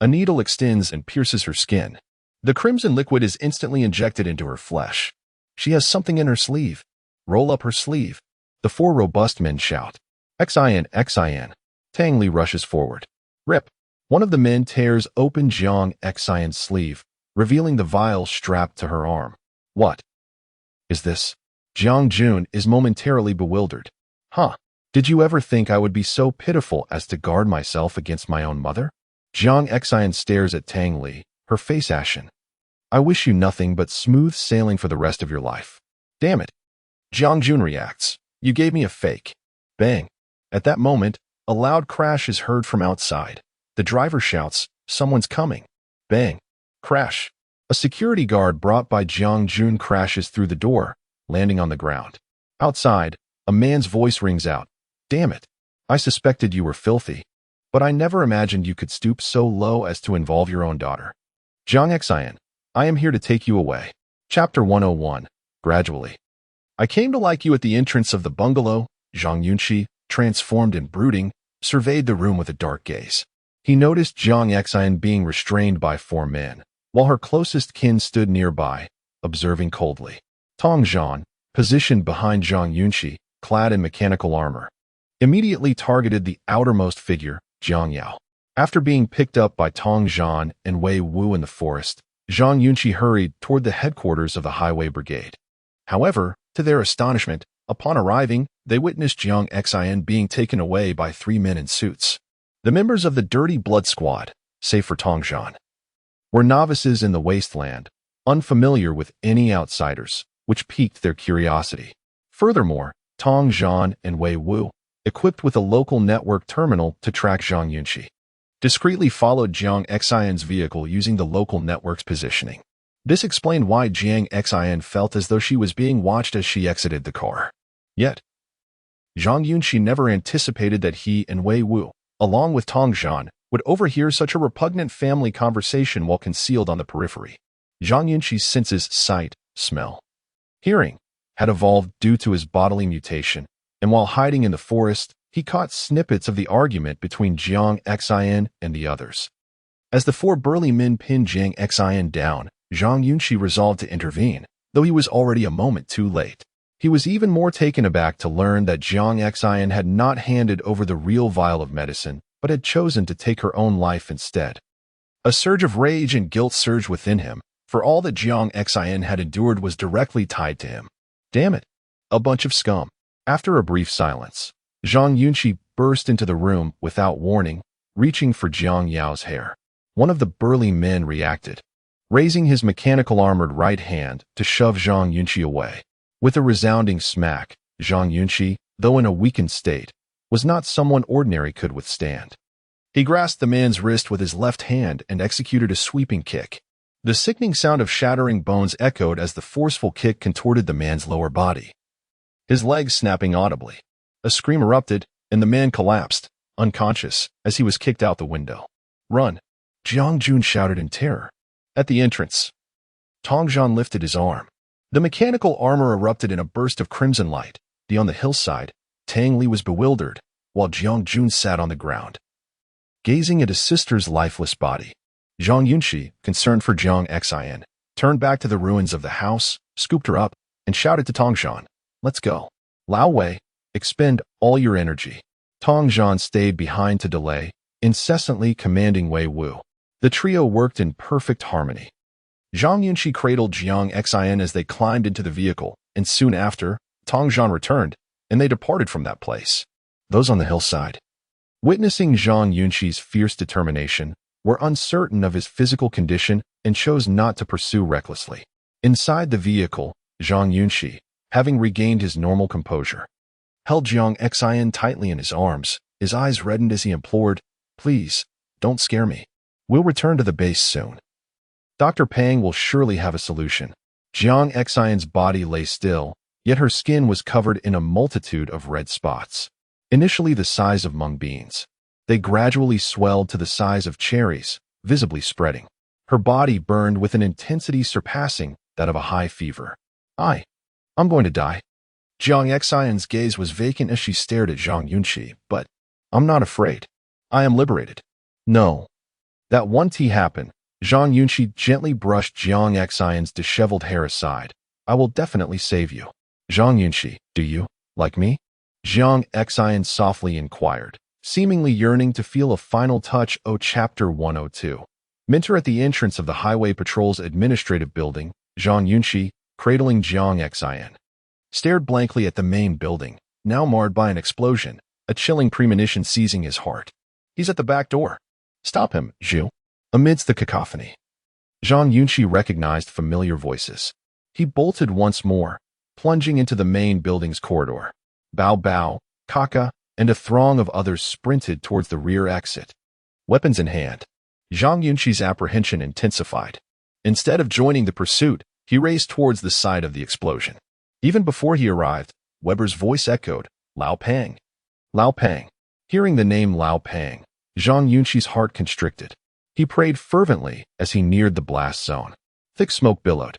A needle extends and pierces her skin. The crimson liquid is instantly injected into her flesh. She has something in her sleeve. Roll up her sleeve. The four robust men shout. Xin, Xin. Tang Li rushes forward. Rip. One of the men tears open Zhang Yunxi's sleeve, revealing the vial strapped to her arm. What is this? Jiang Jun is momentarily bewildered. Huh? Did you ever think I would be so pitiful as to guard myself against my own mother? Zhang Yunxi stares at Tang Li, her face ashen. I wish you nothing but smooth sailing for the rest of your life. Damn it. Jiang Jun reacts. You gave me a fake. Bang. At that moment, a loud crash is heard from outside. The driver shouts, someone's coming. Bang. Crash. A security guard brought by Jiang Jun crashes through the door, landing on the ground. Outside, a man's voice rings out. Damn it. I suspected you were filthy. But I never imagined you could stoop so low as to involve your own daughter. Zhang Yunxi, I am here to take you away. Chapter 101. Gradually. I came to like you at the entrance of the bungalow. Zhang Yunxi, transformed and brooding, surveyed the room with a dark gaze. He noticed Zhang Yunxi being restrained by four men, while her closest kin stood nearby, observing coldly. Tong Zhan, positioned behind Zhang Yunxi, clad in mechanical armor, immediately targeted the outermost figure, Jiang Yao. After being picked up by Tong Zhan and Wei Wu in the forest, Zhang Yunxi hurried toward the headquarters of the Highway Brigade. However, to their astonishment, upon arriving, they witnessed Zhang Yunxi being taken away by three men in suits. The members of the Dirty Blood Squad, save for Tong Zhan, were novices in the wasteland, unfamiliar with any outsiders, which piqued their curiosity. Furthermore, Tong Zhan and Wei Wu, equipped with a local network terminal to track Zhang Yunxi, discreetly followed Zhang Yunxi's vehicle using the local network's positioning. This explained why Zhang Yunxi felt as though she was being watched as she exited the car. Yet, Zhang Yunxi never anticipated that he and Wei Wu, along with Tong Zhan, would overhear such a repugnant family conversation while concealed on the periphery. Zhang Yunxi's senses sight, smell, hearing had evolved due to his bodily mutation, and while hiding in the forest, he caught snippets of the argument between Zhang Yunxi and the others. As the four burly men pinned Zhang Yunxi down, Zhang Yunxi resolved to intervene, though he was already a moment too late. He was even more taken aback to learn that Zhang Yunxi had not handed over the real vial of medicine, but had chosen to take her own life instead. A surge of rage and guilt surged within him, for all that Zhang Yunxi had endured was directly tied to him. Damn it. A bunch of scum. After a brief silence, Zhang Yunxi burst into the room without warning, reaching for Jiang Yao's hair. One of the burly men reacted, raising his mechanical armored right hand to shove Zhang Yunxi away. With a resounding smack, Zhang Yunxi, though in a weakened state, was not someone ordinary could withstand. He grasped the man's wrist with his left hand and executed a sweeping kick. The sickening sound of shattering bones echoed as the forceful kick contorted the man's lower body, his legs snapping audibly. A scream erupted, and the man collapsed, unconscious, as he was kicked out the window. Run! Jiang Jun shouted in terror. At the entrance, Tong Zhan lifted his arm. The mechanical armor erupted in a burst of crimson light. Beyond the hillside, Tang Li was bewildered, while Jiang Jun sat on the ground, gazing at his sister's lifeless body. Zhang Yunxi, concerned for Zhang Yunxi, turned back to the ruins of the house, scooped her up, and shouted to Tong Zhan, "Let's go. Lao Wei, expend all your energy." Tong Zhan stayed behind to delay, incessantly commanding Wei Wu. The trio worked in perfect harmony. Zhang Yunxi cradled Jiang Yunxi as they climbed into the vehicle, and soon after, Tong Zhan returned, and they departed from that place. Those on the hillside, witnessing Zhang Yunxi's fierce determination, were uncertain of his physical condition and chose not to pursue recklessly. Inside the vehicle, Zhang Yunxi, having regained his normal composure, held Jiang Yunxi tightly in his arms. His eyes reddened as he implored, "Please, don't scare me. We'll return to the base soon. Dr. Pang will surely have a solution." Jiang Yunxi's body lay still, yet her skin was covered in a multitude of red spots. Initially the size of mung beans, they gradually swelled to the size of cherries, visibly spreading. Her body burned with an intensity surpassing that of a high fever. I'm going to die." Jiang Yunxi's gaze was vacant as she stared at Zhang Yunxi, "But I'm not afraid. I am liberated." "No. That one tea happened. Zhang Yunxi gently brushed Jiang Xian's disheveled hair aside. I will definitely save you. Zhang Yunxi, do you, like me? Jiang Xian softly inquired, seemingly yearning to feel a final touch. Chapter 102. Mentor at the entrance of the Highway Patrol's administrative building, Zhang Yunxi, cradling Jiang Xian, stared blankly at the main building, now marred by an explosion, a chilling premonition seizing his heart. He's at the back door. Stop him, Zhu. Amidst the cacophony, Zhang Yunxi recognized familiar voices. He bolted once more, plunging into the main building's corridor. Bao Bao, Kaka, and a throng of others sprinted towards the rear exit. Weapons in hand, Zhang Yunxi's apprehension intensified. Instead of joining the pursuit, he raced towards the site of the explosion. Even before he arrived, Weber's voice echoed, Lao Pang. Lao Pang. Hearing the name Lao Pang, Zhang Yunxi's heart constricted. He prayed fervently as he neared the blast zone. Thick smoke billowed,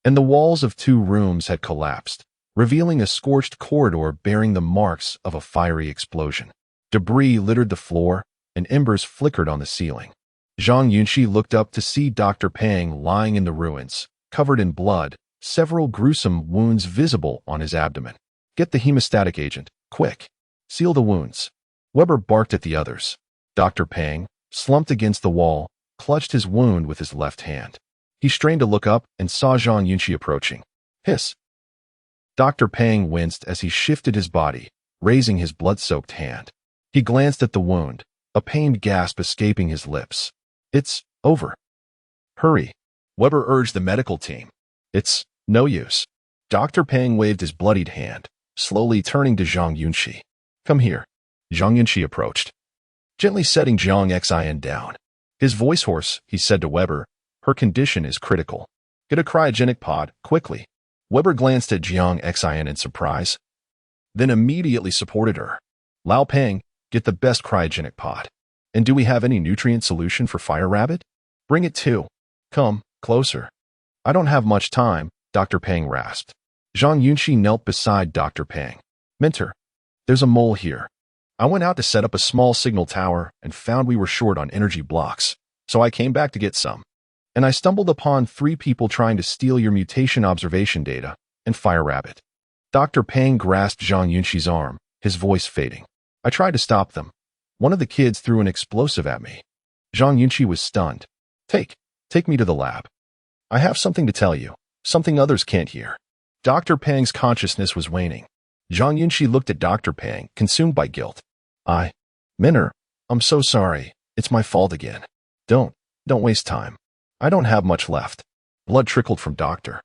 and the walls of 2 rooms had collapsed, revealing a scorched corridor bearing the marks of a fiery explosion. Debris littered the floor, and embers flickered on the ceiling. Zhang Yunxi looked up to see Dr. Pang lying in the ruins, covered in blood, several gruesome wounds visible on his abdomen. Get the hemostatic agent, quick. Seal the wounds. Weber barked at the others. Dr. Pang, slumped against the wall, clutched his wound with his left hand. He strained to look up and saw Zhang Yunxi approaching. Hiss. Dr. Pang winced as he shifted his body, raising his blood-soaked hand. He glanced at the wound, a pained gasp escaping his lips. It's over. Hurry. Weber urged the medical team. It's no use. Dr. Pang waved his bloodied hand, slowly turning to Zhang Yunxi. Come here. Zhang Yunxi approached, gently setting Jiang Xian down. His voice hoarse, he said to Weber, her condition is critical. Get a cryogenic pod, quickly. Weber glanced at Jiang Xian in surprise, then immediately supported her. Lao Pang, get the best cryogenic pod. And do we have any nutrient solution for Fire Rabbit? Bring it too. Come, closer. I don't have much time, Dr. Pang rasped. Zhang Yunxi knelt beside Dr. Pang. Mentor, there's a mole here. I went out to set up a small signal tower and found we were short on energy blocks, so I came back to get some. And I stumbled upon 3 people trying to steal your mutation observation data and Fire Rabbit. Dr. Pang grasped Zhang Yunxi's arm, his voice fading. I tried to stop them. One of the kids threw an explosive at me. Zhang Yunxi was stunned. Take me to the lab. I have something to tell you, something others can't hear. Dr. Pang's consciousness was waning. Zhang Yunxi looked at Dr. Pang, consumed by guilt. Mentor, I'm so sorry. It's my fault again. Don't waste time. I don't have much left. Blood trickled from Dr.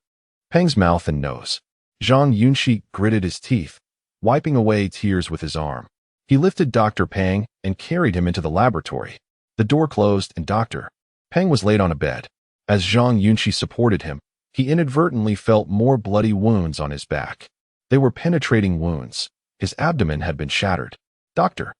Pang's mouth and nose. Zhang Yunxi gritted his teeth, wiping away tears with his arm. He lifted Dr. Pang and carried him into the laboratory. The door closed and Dr. Pang was laid on a bed. As Zhang Yunxi supported him, he inadvertently felt more bloody wounds on his back. They were penetrating wounds. His abdomen had been shattered. Dr.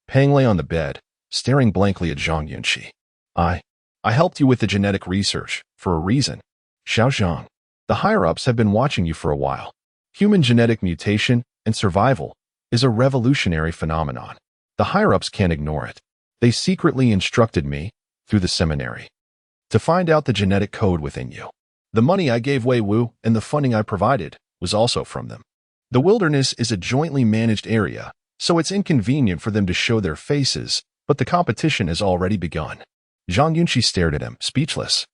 Pang lay on the bed, staring blankly at Zhang Yunxi. I helped you with the genetic research, for a reason. Xiao Zhang. The higher-ups have been watching you for a while. Human genetic mutation and survival is a revolutionary phenomenon. The higher-ups can't ignore it. They secretly instructed me, through the seminary, to find out the genetic code within you. The money I gave Wei Wu and the funding I provided was also from them. The wilderness is a jointly managed area, so it's inconvenient for them to show their faces, but the competition has already begun. Zhang Yunxi stared at him, speechless.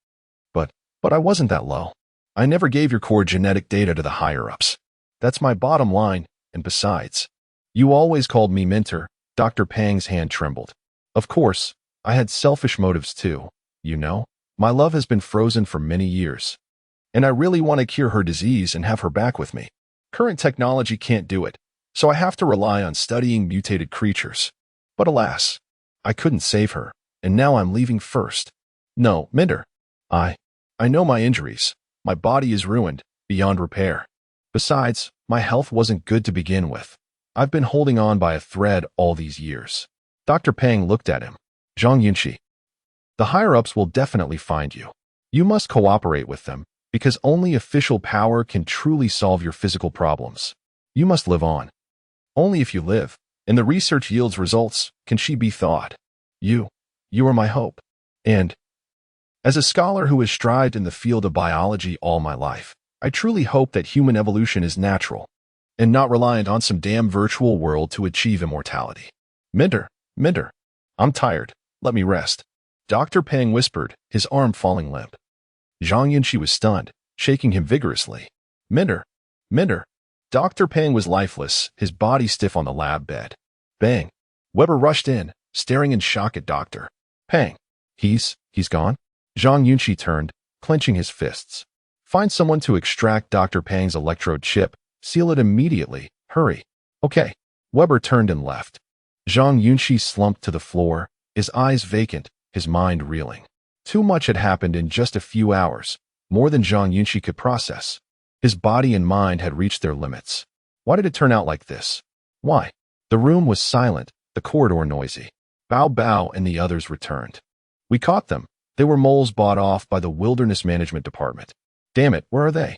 But I wasn't that low. I never gave your core genetic data to the higher-ups. That's my bottom line, and besides, you always called me mentor. Dr. Pang's hand trembled. Of course, I had selfish motives too. You know, my love has been frozen for many years. And I really want to cure her disease and have her back with me. Current technology can't do it, so I have to rely on studying mutated creatures. But alas, I couldn't save her, and now I'm leaving first. No, mentor. I know my injuries. My body is ruined, beyond repair. Besides, my health wasn't good to begin with. I've been holding on by a thread all these years. Dr. Pang looked at him. Zhang Yunxi. The higher-ups will definitely find you. You must cooperate with them, because only official power can truly solve your physical problems. You must live on. Only if you live, and the research yields results, can she be thawed. You are my hope. And, as a scholar who has strived in the field of biology all my life, I truly hope that human evolution is natural and not reliant on some damn virtual world to achieve immortality. Minter, I'm tired. Let me rest. Dr. Peng whispered, his arm falling limp. Zhang Yunxi was stunned, shaking him vigorously. Minter. Dr. Peng was lifeless, his body stiff on the lab bed. Bang. Weber rushed in, staring in shock at Dr. Peng. He's gone? Zhang Yunxi turned, clenching his fists. Find someone to extract Dr. Peng's electrode chip. Seal it immediately. Hurry. Okay. Weber turned and left. Zhang Yunxi slumped to the floor, his eyes vacant, his mind reeling. Too much had happened in just a few hours, more than Zhang Yunxi could process. His body and mind had reached their limits. Why did it turn out like this? Why? The room was silent, the corridor noisy. Bao and the others returned. We caught them. They were moles bought off by the Wilderness Management Department. Damn it, where are they?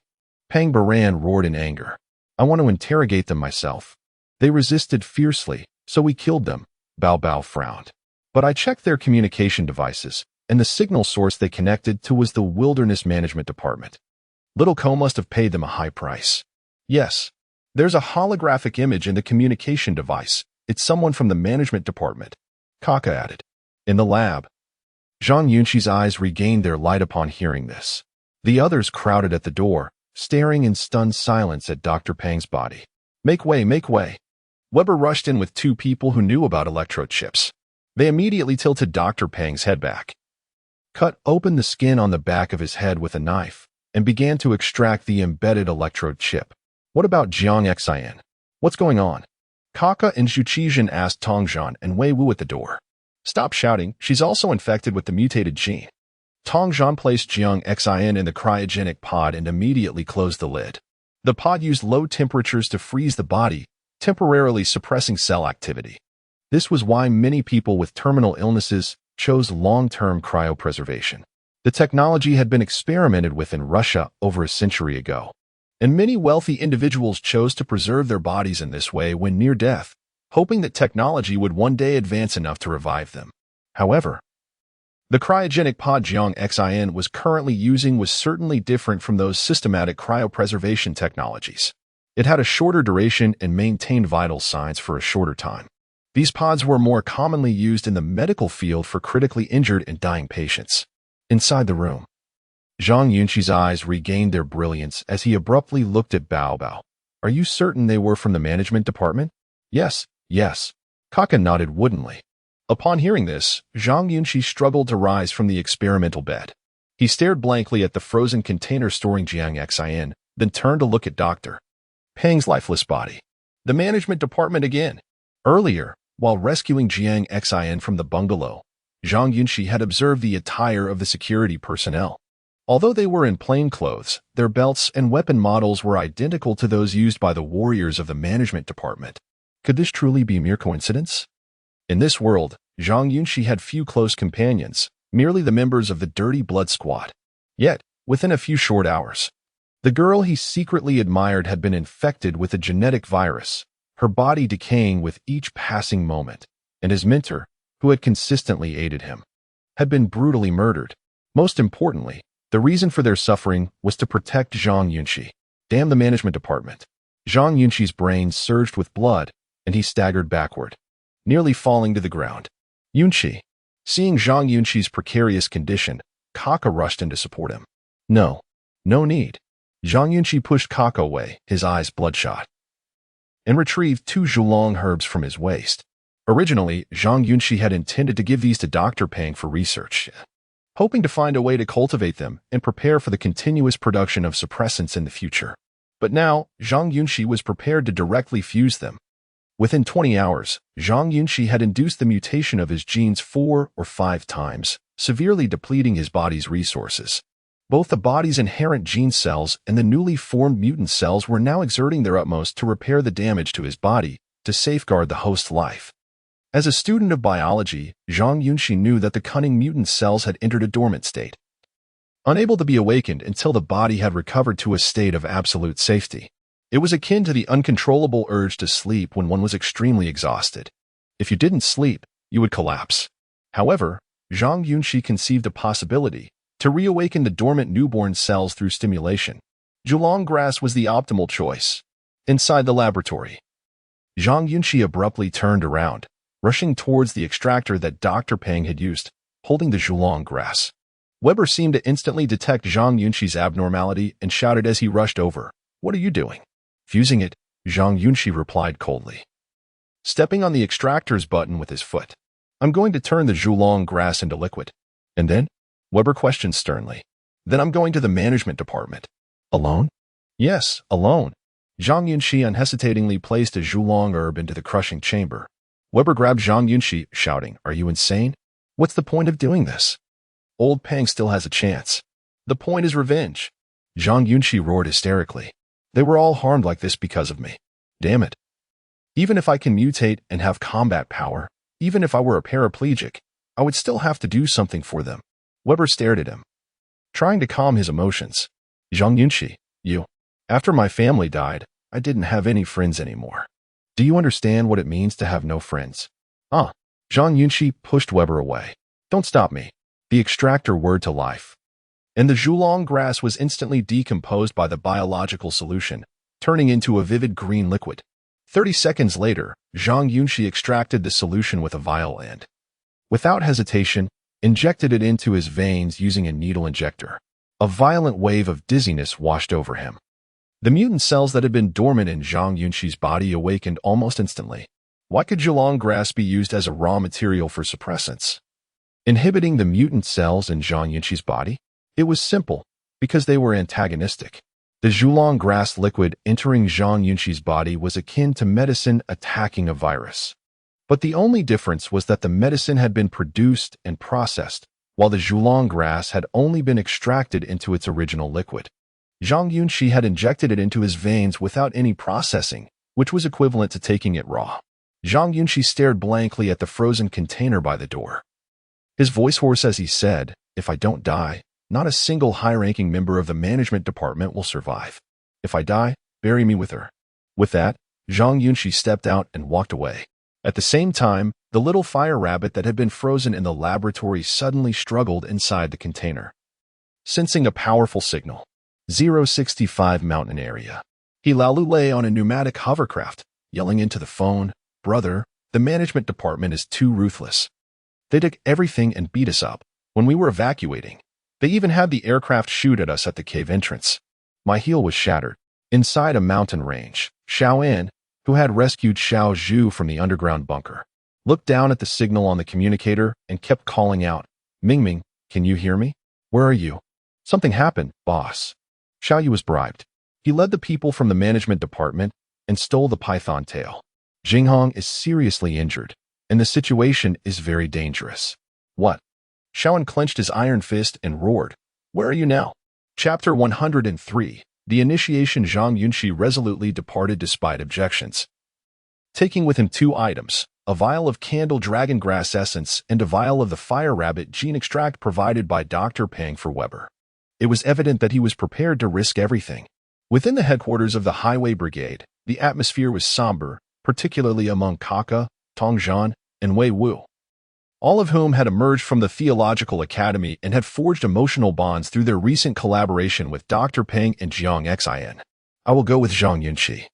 Peng Baran roared in anger. I want to interrogate them myself. They resisted fiercely, so we killed them. Bao frowned. But I checked their communication devices, and the signal source they connected to was the Wilderness Management Department. Little Co must have paid them a high price. Yes, there's a holographic image in the communication device. It's someone from the management department. Kaka added. In the lab. Zhang Yunxi's eyes regained their light upon hearing this. The others crowded at the door, staring in stunned silence at Dr. Peng's body. Make way. Weber rushed in with two people who knew about electrode chips. They immediately tilted Dr. Peng's head back, cut open the skin on the back of his head with a knife, and began to extract the embedded electrode chip. What about Jiang Xian? What's going on? Kaka and Zhu Qizhen asked Tongzhan and Wei Wu at the door. Stop shouting, she's also infected with the mutated gene. Tongzhan placed Jiang Xian in the cryogenic pod and immediately closed the lid. The pod used low temperatures to freeze the body, temporarily suppressing cell activity. This was why many people with terminal illnesses chose long-term cryopreservation. The technology had been experimented with in Russia over a century ago, and many wealthy individuals chose to preserve their bodies in this way when near death, hoping that technology would one day advance enough to revive them. However, the cryogenic pod Jiang Xian was currently using was certainly different from those systematic cryopreservation technologies. It had a shorter duration and maintained vital signs for a shorter time. These pods were more commonly used in the medical field for critically injured and dying patients. Inside the room, Zhang Yunxi's eyes regained their brilliance as he abruptly looked at Bao. Are you certain they were from the management department? Yes. Kaka nodded woodenly. Upon hearing this, Zhang Yunxi struggled to rise from the experimental bed. He stared blankly at the frozen container storing Jiang Xian, then turned to look at Dr. Peng's lifeless body. The management department again. Earlier, while rescuing Jiang Xian from the bungalow, Zhang Yunxi had observed the attire of the security personnel. Although they were in plain clothes, their belts and weapon models were identical to those used by the warriors of the management department. Could this truly be mere coincidence? In this world, Zhang Yunxi had few close companions, merely the members of the Dirty Blood Squad. Yet, within a few short hours, the girl he secretly admired had been infected with a genetic virus, her body decaying with each passing moment, and his mentor, who had consistently aided him, had been brutally murdered. Most importantly, the reason for their suffering was to protect Zhang Yunxi. Damn the management department. Zhang Yunxi's brain surged with blood, and he staggered backward, nearly falling to the ground. Yunxi. Seeing Zhang Yunxi's precarious condition, Kaka rushed in to support him. No need. Zhang Yunxi pushed Kaka away, his eyes bloodshot, and retrieved 2 Zhulong herbs from his waist. Originally, Zhang Yunxi had intended to give these to Dr. Peng for research, hoping to find a way to cultivate them and prepare for the continuous production of suppressants in the future. But now, Zhang Yunxi was prepared to directly fuse them. Within 20 hours, Zhang Yunxi had induced the mutation of his genes 4 or 5 times, severely depleting his body's resources. Both the body's inherent gene cells and the newly formed mutant cells were now exerting their utmost to repair the damage to his body, to safeguard the host's life. As a student of biology, Zhang Yunxi knew that the cunning mutant cells had entered a dormant state, unable to be awakened until the body had recovered to a state of absolute safety. It was akin to the uncontrollable urge to sleep when one was extremely exhausted. If you didn't sleep, you would collapse. However, Zhang Yunxi conceived a possibility to reawaken the dormant newborn cells through stimulation. Zhulong grass was the optimal choice. Inside the laboratory, Zhang Yunxi abruptly turned around, rushing towards the extractor that Dr. Peng had used, holding the Zhulong grass. Weber seemed to instantly detect Zhang Yunxi's abnormality and shouted as he rushed over, "What are you doing?" "Fusing it," Zhang Yunxi replied coldly, stepping on the extractor's button with his foot. "I'm going to turn the Zhulong grass into liquid." "And then?" Weber questioned sternly. "Then I'm going to the management department." "Alone?" "Yes, alone." Zhang Yunxi unhesitatingly placed a Zhulong herb into the crushing chamber. Weber grabbed Zhang Yunxi, shouting, "Are you insane? What's the point of doing this? Old Peng still has a chance. The point is revenge." Zhang Yunxi roared hysterically. "They were all harmed like this because of me. Damn it. Even if I can mutate and have combat power, even if I were a paraplegic, I would still have to do something for them." Weber stared at him, trying to calm his emotions. "Zhang Yunxi, after my family died, I didn't have any friends anymore. Do you understand what it means to have no friends?" Zhang Yunxi pushed Weber away. "Don't stop me." The extractor whirred to life, and the Zhulong grass was instantly decomposed by the biological solution, turning into a vivid green liquid. 30 seconds later, Zhang Yunxi extracted the solution with a vial and, without hesitation, injected it into his veins using a needle injector. A violent wave of dizziness washed over him. The mutant cells that had been dormant in Zhang Yunxi's body awakened almost instantly. Why could Zhulong grass be used as a raw material for suppressants, inhibiting the mutant cells in Zhang Yunxi's body? It was simple, because they were antagonistic. The Zhulong grass liquid entering Zhang Yunxi's body was akin to medicine attacking a virus. But the only difference was that the medicine had been produced and processed, while the Zhulong grass had only been extracted into its original liquid. Zhang Yunxi had injected it into his veins without any processing, which was equivalent to taking it raw. Zhang Yunxi stared blankly at the frozen container by the door. His voice hoarse as he said, "If I don't die, not a single high-ranking member of the management department will survive. If I die, bury me with her." With that, Zhang Yunxi stepped out and walked away. At the same time, the little fire rabbit that had been frozen in the laboratory suddenly struggled inside the container. Sensing a powerful signal, 065 mountain area. Hilalu lay on a pneumatic hovercraft, yelling into the phone, "Brother, the management department is too ruthless. They took everything and beat us up. When we were evacuating, they even had the aircraft shoot at us at the cave entrance." My heel was shattered. Inside a mountain range, Xiao An, who had rescued Xiao Zhu from the underground bunker, looked down at the signal on the communicator and kept calling out, "Mingming, can you hear me? Where are you?" "Something happened, boss." Xiao Yu was bribed. He led the people from the management department and stole the python tail. Jinghong is seriously injured, and the situation is very dangerous. "What?" Xiaoan clenched his iron fist and roared, "Where are you now?" Chapter 103. The initiation. Zhang Yunxi resolutely departed despite objections, taking with him 2 items, a vial of candle dragon grass essence and a vial of the fire rabbit gene extract provided by Dr. Peng for Weber. It was evident that he was prepared to risk everything. Within the headquarters of the Highway Brigade, the atmosphere was somber, particularly among Kaka, Tongzhan, and Wei Wu, all of whom had emerged from the Theological Academy and had forged emotional bonds through their recent collaboration with Dr. Peng and Jiang Xin. "I will go with Zhang Yunxi,"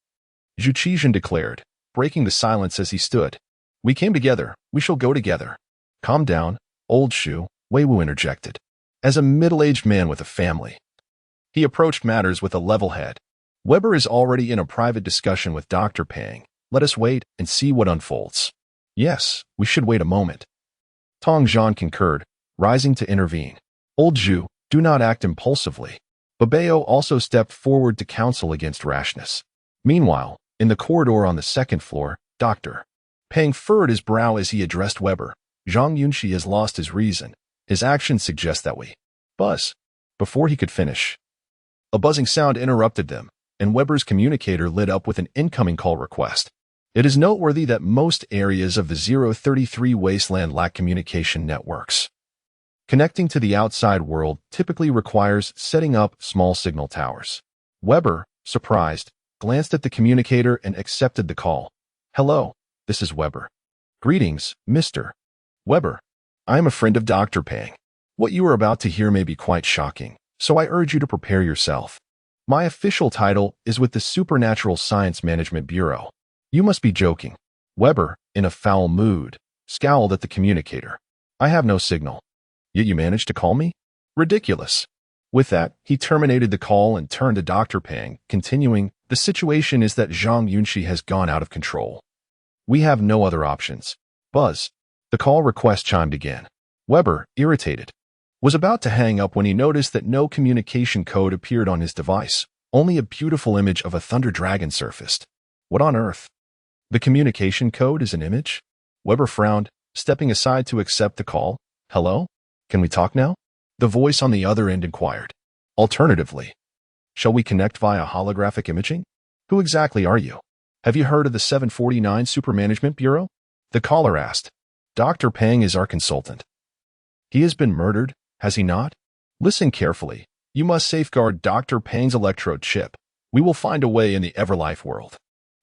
Zhu Qizhen declared, breaking the silence as he stood. "We came together, we shall go together." "Calm down, old Shu," Wei Wu interjected. As a middle-aged man with a family, he approached matters with a level head. "Weber is already in a private discussion with Dr. Peng. Let us wait and see what unfolds." "Yes, we should wait a moment," Tong Zhan concurred, rising to intervene. "Old Zhu, do not act impulsively." Babeo also stepped forward to counsel against rashness. Meanwhile, in the corridor on the 2nd floor, Dr. Peng furrowed his brow as he addressed Weber. "Zhang Yunxi has lost his reason. His actions suggest that we buzz." Before he could finish, a buzzing sound interrupted them, and Weber's communicator lit up with an incoming call request. It is noteworthy that most areas of the 033 wasteland lack communication networks. Connecting to the outside world typically requires setting up small signal towers. Weber, surprised, glanced at the communicator and accepted the call. "Hello, this is Weber." "Greetings, Mr. Weber." I am a friend of Dr. Pang. What you are about to hear may be quite shocking, so I urge you to prepare yourself. My official title is with the Supernatural Science Management Bureau. You must be joking. Weber, in a foul mood, scowled at the communicator. I have no signal. Yet you managed to call me? Ridiculous. With that, he terminated the call and turned to Dr. Pang, continuing, the situation is that Zhang Yunxi has gone out of control. We have no other options. Buzz. The call request chimed again. Weber, irritated, was about to hang up when he noticed that no communication code appeared on his device. Only a beautiful image of a thunder dragon surfaced. What on earth? The communication code is an image? Weber frowned, stepping aside to accept the call. Hello? Can we talk now? The voice on the other end inquired. Alternatively, shall we connect via holographic imaging? Who exactly are you? Have you heard of the 749 Supermanagement Bureau? The caller asked. Dr. Pang is our consultant. He has been murdered, has he not? Listen carefully. You must safeguard Dr. Pang's electrode chip. We will find a way in the Everlife world.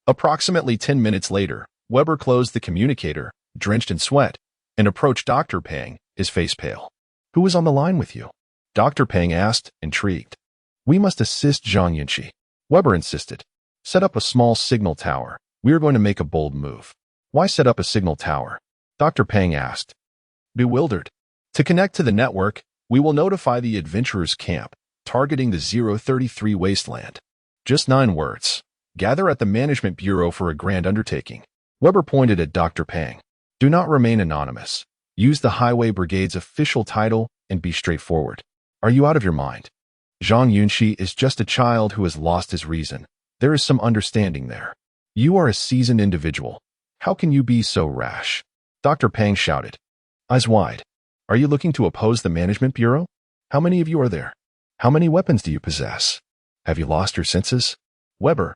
Approximately 10 minutes later, Weber closed the communicator, drenched in sweat, and approached Dr. Pang, his face pale. Who is on the line with you? Dr. Pang asked, intrigued. We must assist Zhang Yunxi. Weber insisted. Set up a small signal tower. We are going to make a bold move. Why set up a signal tower? Dr. Pang asked. Bewildered. To connect to the network, we will notify the adventurers' camp, targeting the 033 wasteland. Just 9 words. Gather at the Management Bureau for a grand undertaking. Weber pointed at Dr. Pang. Do not remain anonymous. Use the Highway Brigade's official title and be straightforward. Are you out of your mind? Zhang Yunxi is just a child who has lost his reason. There is some understanding there. You are a seasoned individual. How can you be so rash? Dr. Pang shouted. Eyes wide. Are you looking to oppose the Management Bureau? How many of you are there? How many weapons do you possess? Have you lost your senses? Weber,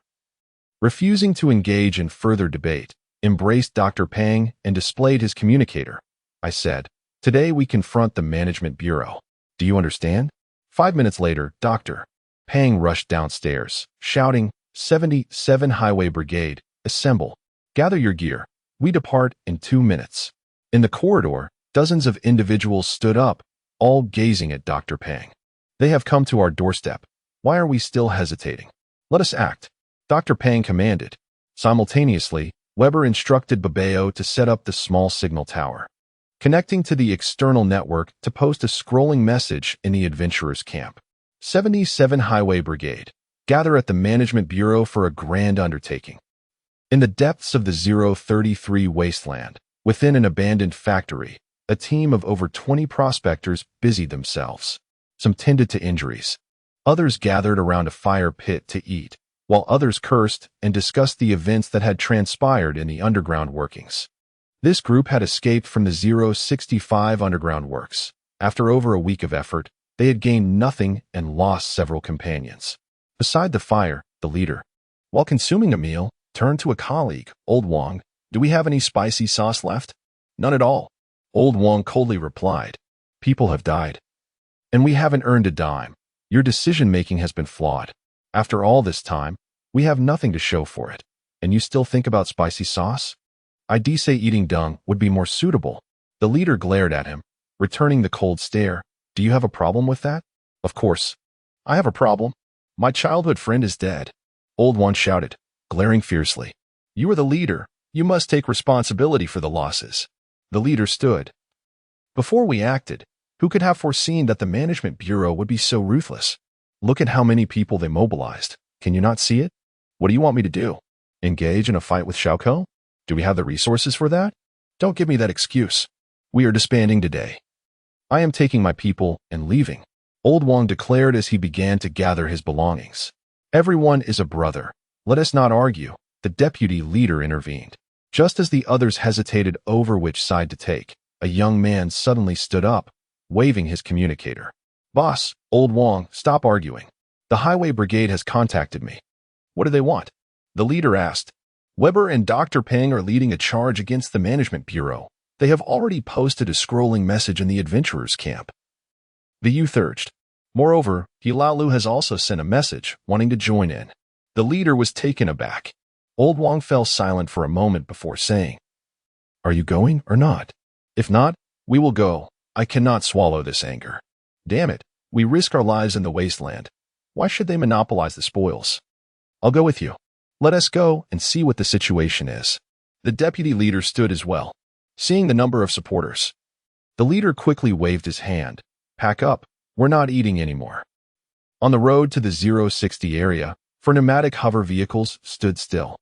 refusing to engage in further debate, embraced Dr. Pang and displayed his communicator. I said, today we confront the Management Bureau. Do you understand? 5 minutes later, Dr. Pang rushed downstairs, shouting, 77 Highway Brigade, assemble. Gather your gear. We depart in 2 minutes. In the corridor, dozens of individuals stood up, all gazing at Dr. Pang. They have come to our doorstep. Why are we still hesitating? Let us act. Dr. Pang commanded. Simultaneously, Weber instructed Babeo to set up the small signal tower, connecting to the external network to post a scrolling message in the adventurers' camp. 77 Highway Brigade. Gather at the Management Bureau for a grand undertaking. In the depths of the 033 wasteland, within an abandoned factory, a team of over 20 prospectors busied themselves. Some tended to injuries. Others gathered around a fire pit to eat, while others cursed and discussed the events that had transpired in the underground workings. This group had escaped from the 065 underground works. After over a week of effort, they had gained nothing and lost several companions. Beside the fire, the leader, while consuming a meal, turned to a colleague, Old Wang. Do we have any spicy sauce left? None at all. Old Wang coldly replied. People have died. And we haven't earned a dime. Your decision-making has been flawed. After all this time, we have nothing to show for it. And you still think about spicy sauce? I'd say eating dung would be more suitable. The leader glared at him, returning the cold stare. Do you have a problem with that? Of course. I have a problem. My childhood friend is dead. Old One shouted, glaring fiercely. You are the leader. You must take responsibility for the losses. The leader stood. Before we acted, who could have foreseen that the Management Bureau would be so ruthless? Look at how many people they mobilized. Can you not see it? What do you want me to do? Engage in a fight with Xiaoko? Do we have the resources for that? Don't give me that excuse. We are disbanding today. I am taking my people and leaving, Old Wang declared as he began to gather his belongings. Everyone is a brother. Let us not argue. The deputy leader intervened. Just as the others hesitated over which side to take, a young man suddenly stood up, waving his communicator. Boss, Old Wang, stop arguing. The Highway Brigade has contacted me. What do they want? The leader asked. Weber and Dr. Pang are leading a charge against the Management Bureau. They have already posted a scrolling message in the adventurers' camp. The youth urged. Moreover, Hilalu has also sent a message wanting to join in. The leader was taken aback. Old Wang fell silent for a moment before saying, Are you going or not? If not, We will go. I cannot swallow this anger. Damn it. We risk our lives in the wasteland. Why should they monopolize the spoils? I'll go with you. Let us go and see what the situation is. The deputy leader stood as well, seeing the number of supporters. The leader quickly waved his hand. Pack up. We're not eating anymore. On the road to the 060 area, four pneumatic hover vehicles stood still.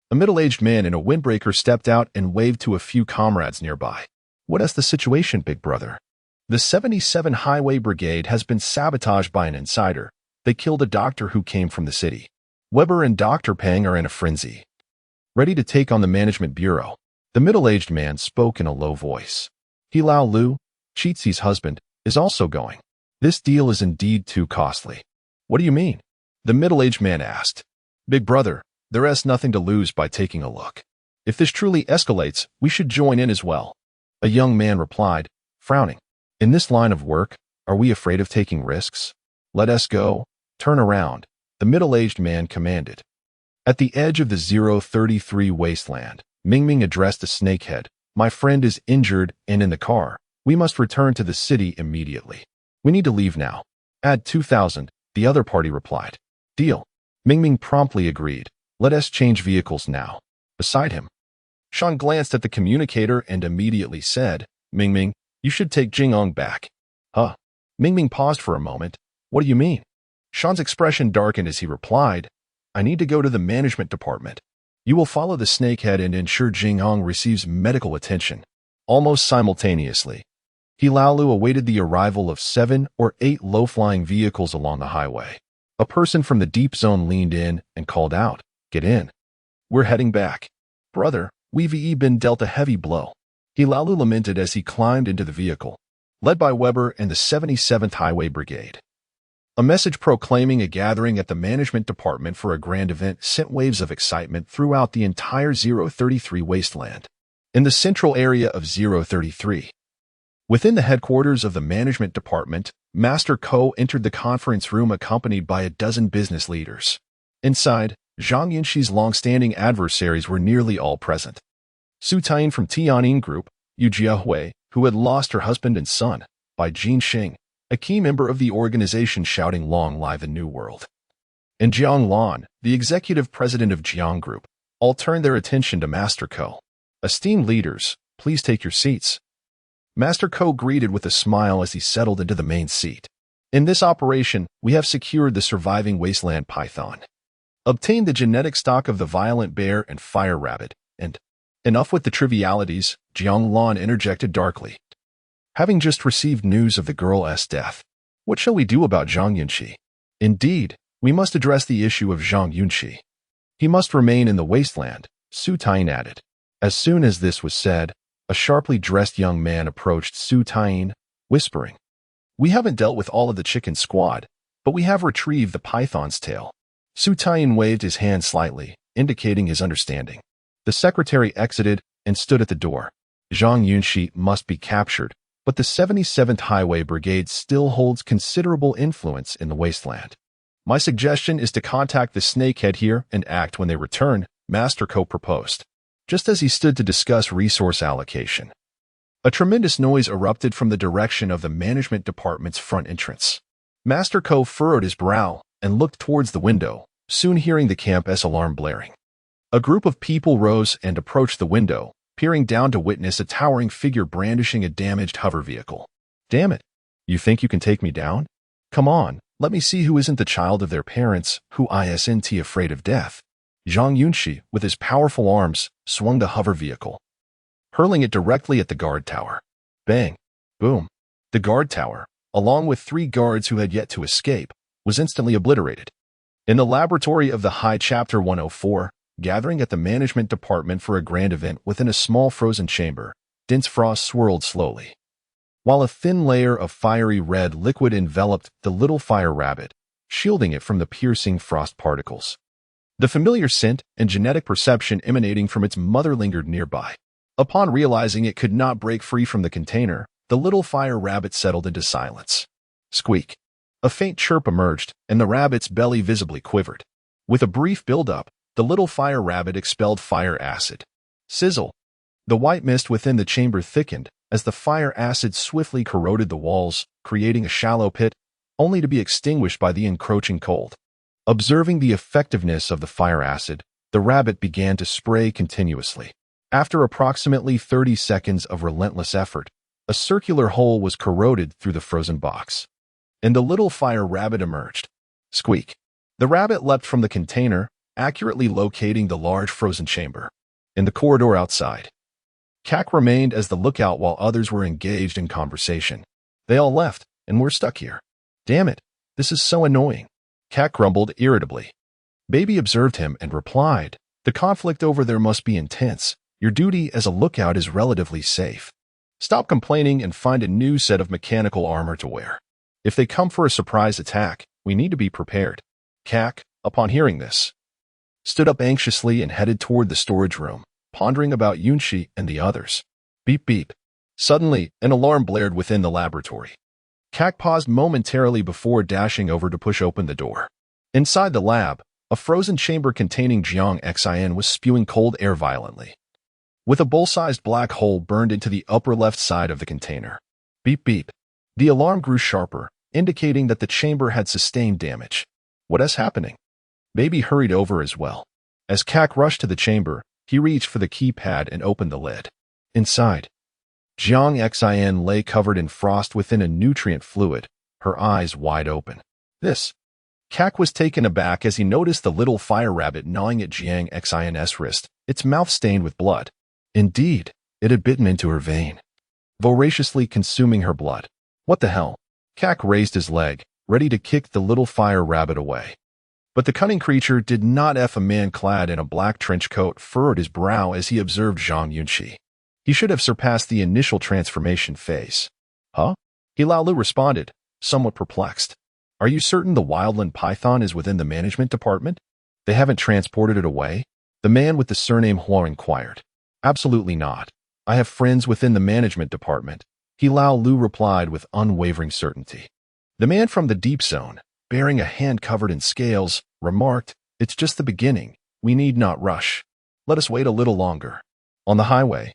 A middle-aged man in a windbreaker stepped out and waved to a few comrades nearby. What is the situation, big brother? The 77 Highway Brigade has been sabotaged by an insider. They killed a doctor who came from the city. Weber and Dr. Peng are in a frenzy, ready to take on the management bureau. The middle-aged man spoke in a low voice. He Lao Lu, Chizi's husband, is also going. This deal is indeed too costly. What do you mean? The middle-aged man asked. Big brother, there is nothing to lose by taking a look. If this truly escalates, we should join in as well. A young man replied, frowning. In this line of work, are we afraid of taking risks? Let us go. Turn around, the middle-aged man commanded. At the edge of the 033 wasteland, Mingming addressed the snakehead. My friend is injured and in the car. We must return to the city immediately. We need to leave now. Add 2,000, the other party replied. Deal. Mingming promptly agreed. Let us change vehicles now. Beside him, Sean glanced at the communicator and immediately said, Mingming, you should take Jingong back. Huh? Mingming paused for a moment. What do you mean? Sean's expression darkened as he replied, I need to go to the management department. You will follow the snakehead and ensure Jingong receives medical attention. Almost simultaneously, Hilalu awaited the arrival of 7 or 8 low-flying vehicles along the highway. A person from the deep zone leaned in and called out, Get in. We're heading back. Brother, we've been dealt a heavy blow. Hilalu lamented as he climbed into the vehicle, led by Weber and the 77th Highway Brigade. A message proclaiming a gathering at the management department for a grand event sent waves of excitement throughout the entire 033 wasteland. In the central area of 033, within the headquarters of the management department, Master Ko entered the conference room accompanied by a dozen business leaders. Inside, Zhang Yunxi's long-standing adversaries were nearly all present. Su Tain from Tianyin Group, Yu Jiahui, who had lost her husband and son, by Jin Xing, a key member of the organization shouting Long Live the New World, and Jiang Lan, the executive president of Jiang Group, all turned their attention to Master Ko. Esteemed leaders, please take your seats. Master Ko greeted with a smile as he settled into the main seat. In this operation, we have secured the surviving wasteland python, obtained the genetic stock of the violent bear and fire rabbit, and enough with the trivialities, Jiang Lan interjected darkly. Having just received news of the girl's death, what shall we do about Zhang Yunxi? Indeed, we must address the issue of Zhang Yunxi. He must remain in the wasteland, Su Tain added. As soon as this was said, a sharply dressed young man approached Su Tain, whispering, We haven't dealt with all of the chicken squad, but we have retrieved the python's tail. Su Tain waved his hand slightly, indicating his understanding. The secretary exited and stood at the door. Zhang Yunxi must be captured, but the 77th Highway Brigade still holds considerable influence in the wasteland. My suggestion is to contact the snakehead here and act when they return, Master Ko proposed. Just as he stood to discuss resource allocation, a tremendous noise erupted from the direction of the management department's front entrance. Master Ko furrowed his brow and looked towards the window, soon hearing the camp's alarm blaring. A group of people rose and approached the window, peering down to witness a towering figure brandishing a damaged hover vehicle. Damn it! You think you can take me down? Come on, let me see who isn't the child of their parents, who isn't afraid of death. Zhang Yunxi, with his powerful arms, swung the hover vehicle, hurling it directly at the guard tower. Bang! Boom! The guard tower, along with 3 guards who had yet to escape, was instantly obliterated. In the laboratory of the High Chapter 104, gathering at the management department for a grand event within a small frozen chamber, dense frost swirled slowly, while a thin layer of fiery red liquid enveloped the little fire rabbit, shielding it from the piercing frost particles. The familiar scent and genetic perception emanating from its mother lingered nearby. Upon realizing it could not break free from the container, the little fire rabbit settled into silence. Squeak! A faint chirp emerged, and the rabbit's belly visibly quivered. With a brief build-up, the little fire rabbit expelled fire acid. Sizzle! The white mist within the chamber thickened, as the fire acid swiftly corroded the walls, creating a shallow pit, only to be extinguished by the encroaching cold. Observing the effectiveness of the fire acid, the rabbit began to spray continuously. After approximately 30 seconds of relentless effort, a circular hole was corroded through the frozen box, and the little fire rabbit emerged. Squeak. The rabbit leapt from the container, accurately locating the large frozen chamber. In the corridor outside, Kak remained as the lookout while others were engaged in conversation. They all left, and we're stuck here. Damn it, this is so annoying. Kak grumbled irritably. Baby observed him and replied, the conflict over there must be intense. Your duty as a lookout is relatively safe. Stop complaining and find a new set of mechanical armor to wear. If they come for a surprise attack, we need to be prepared. Kak, upon hearing this, stood up anxiously and headed toward the storage room, pondering about Yunxi and the others. Beep beep. Suddenly, an alarm blared within the laboratory. Kak paused momentarily before dashing over to push open the door. Inside the lab, a frozen chamber containing Zhang Yunxi was spewing cold air violently, with a bowl-sized black hole burned into the upper left side of the container. Beep beep. The alarm grew sharper, indicating that the chamber had sustained damage. What is happening? Baby hurried over as well. As Kak rushed to the chamber, he reached for the keypad and opened the lid. Inside, Zhang Yunxi lay covered in frost within a nutrient fluid, her eyes wide open. Kak was taken aback as he noticed the little fire rabbit gnawing at Zhang Yunxi's wrist, its mouth stained with blood. Indeed, it had bitten into her vein, voraciously consuming her blood. What the hell? Kak raised his leg, ready to kick the little fire rabbit away. But the cunning creature did not. A man clad in a black trench coat furrowed his brow as he observed Zhang Yunxi. He should have surpassed the initial transformation phase. Huh? Hilaolu responded, somewhat perplexed. Are you certain the wildland python is within the management department? They haven't transported it away? The man with the surname Hua inquired. Absolutely not. I have friends within the management department, Hilaolu replied with unwavering certainty. The man from the deep zone, bearing a hand covered in scales, remarked, it's just the beginning. We need not rush. Let us wait a little longer. On the highway,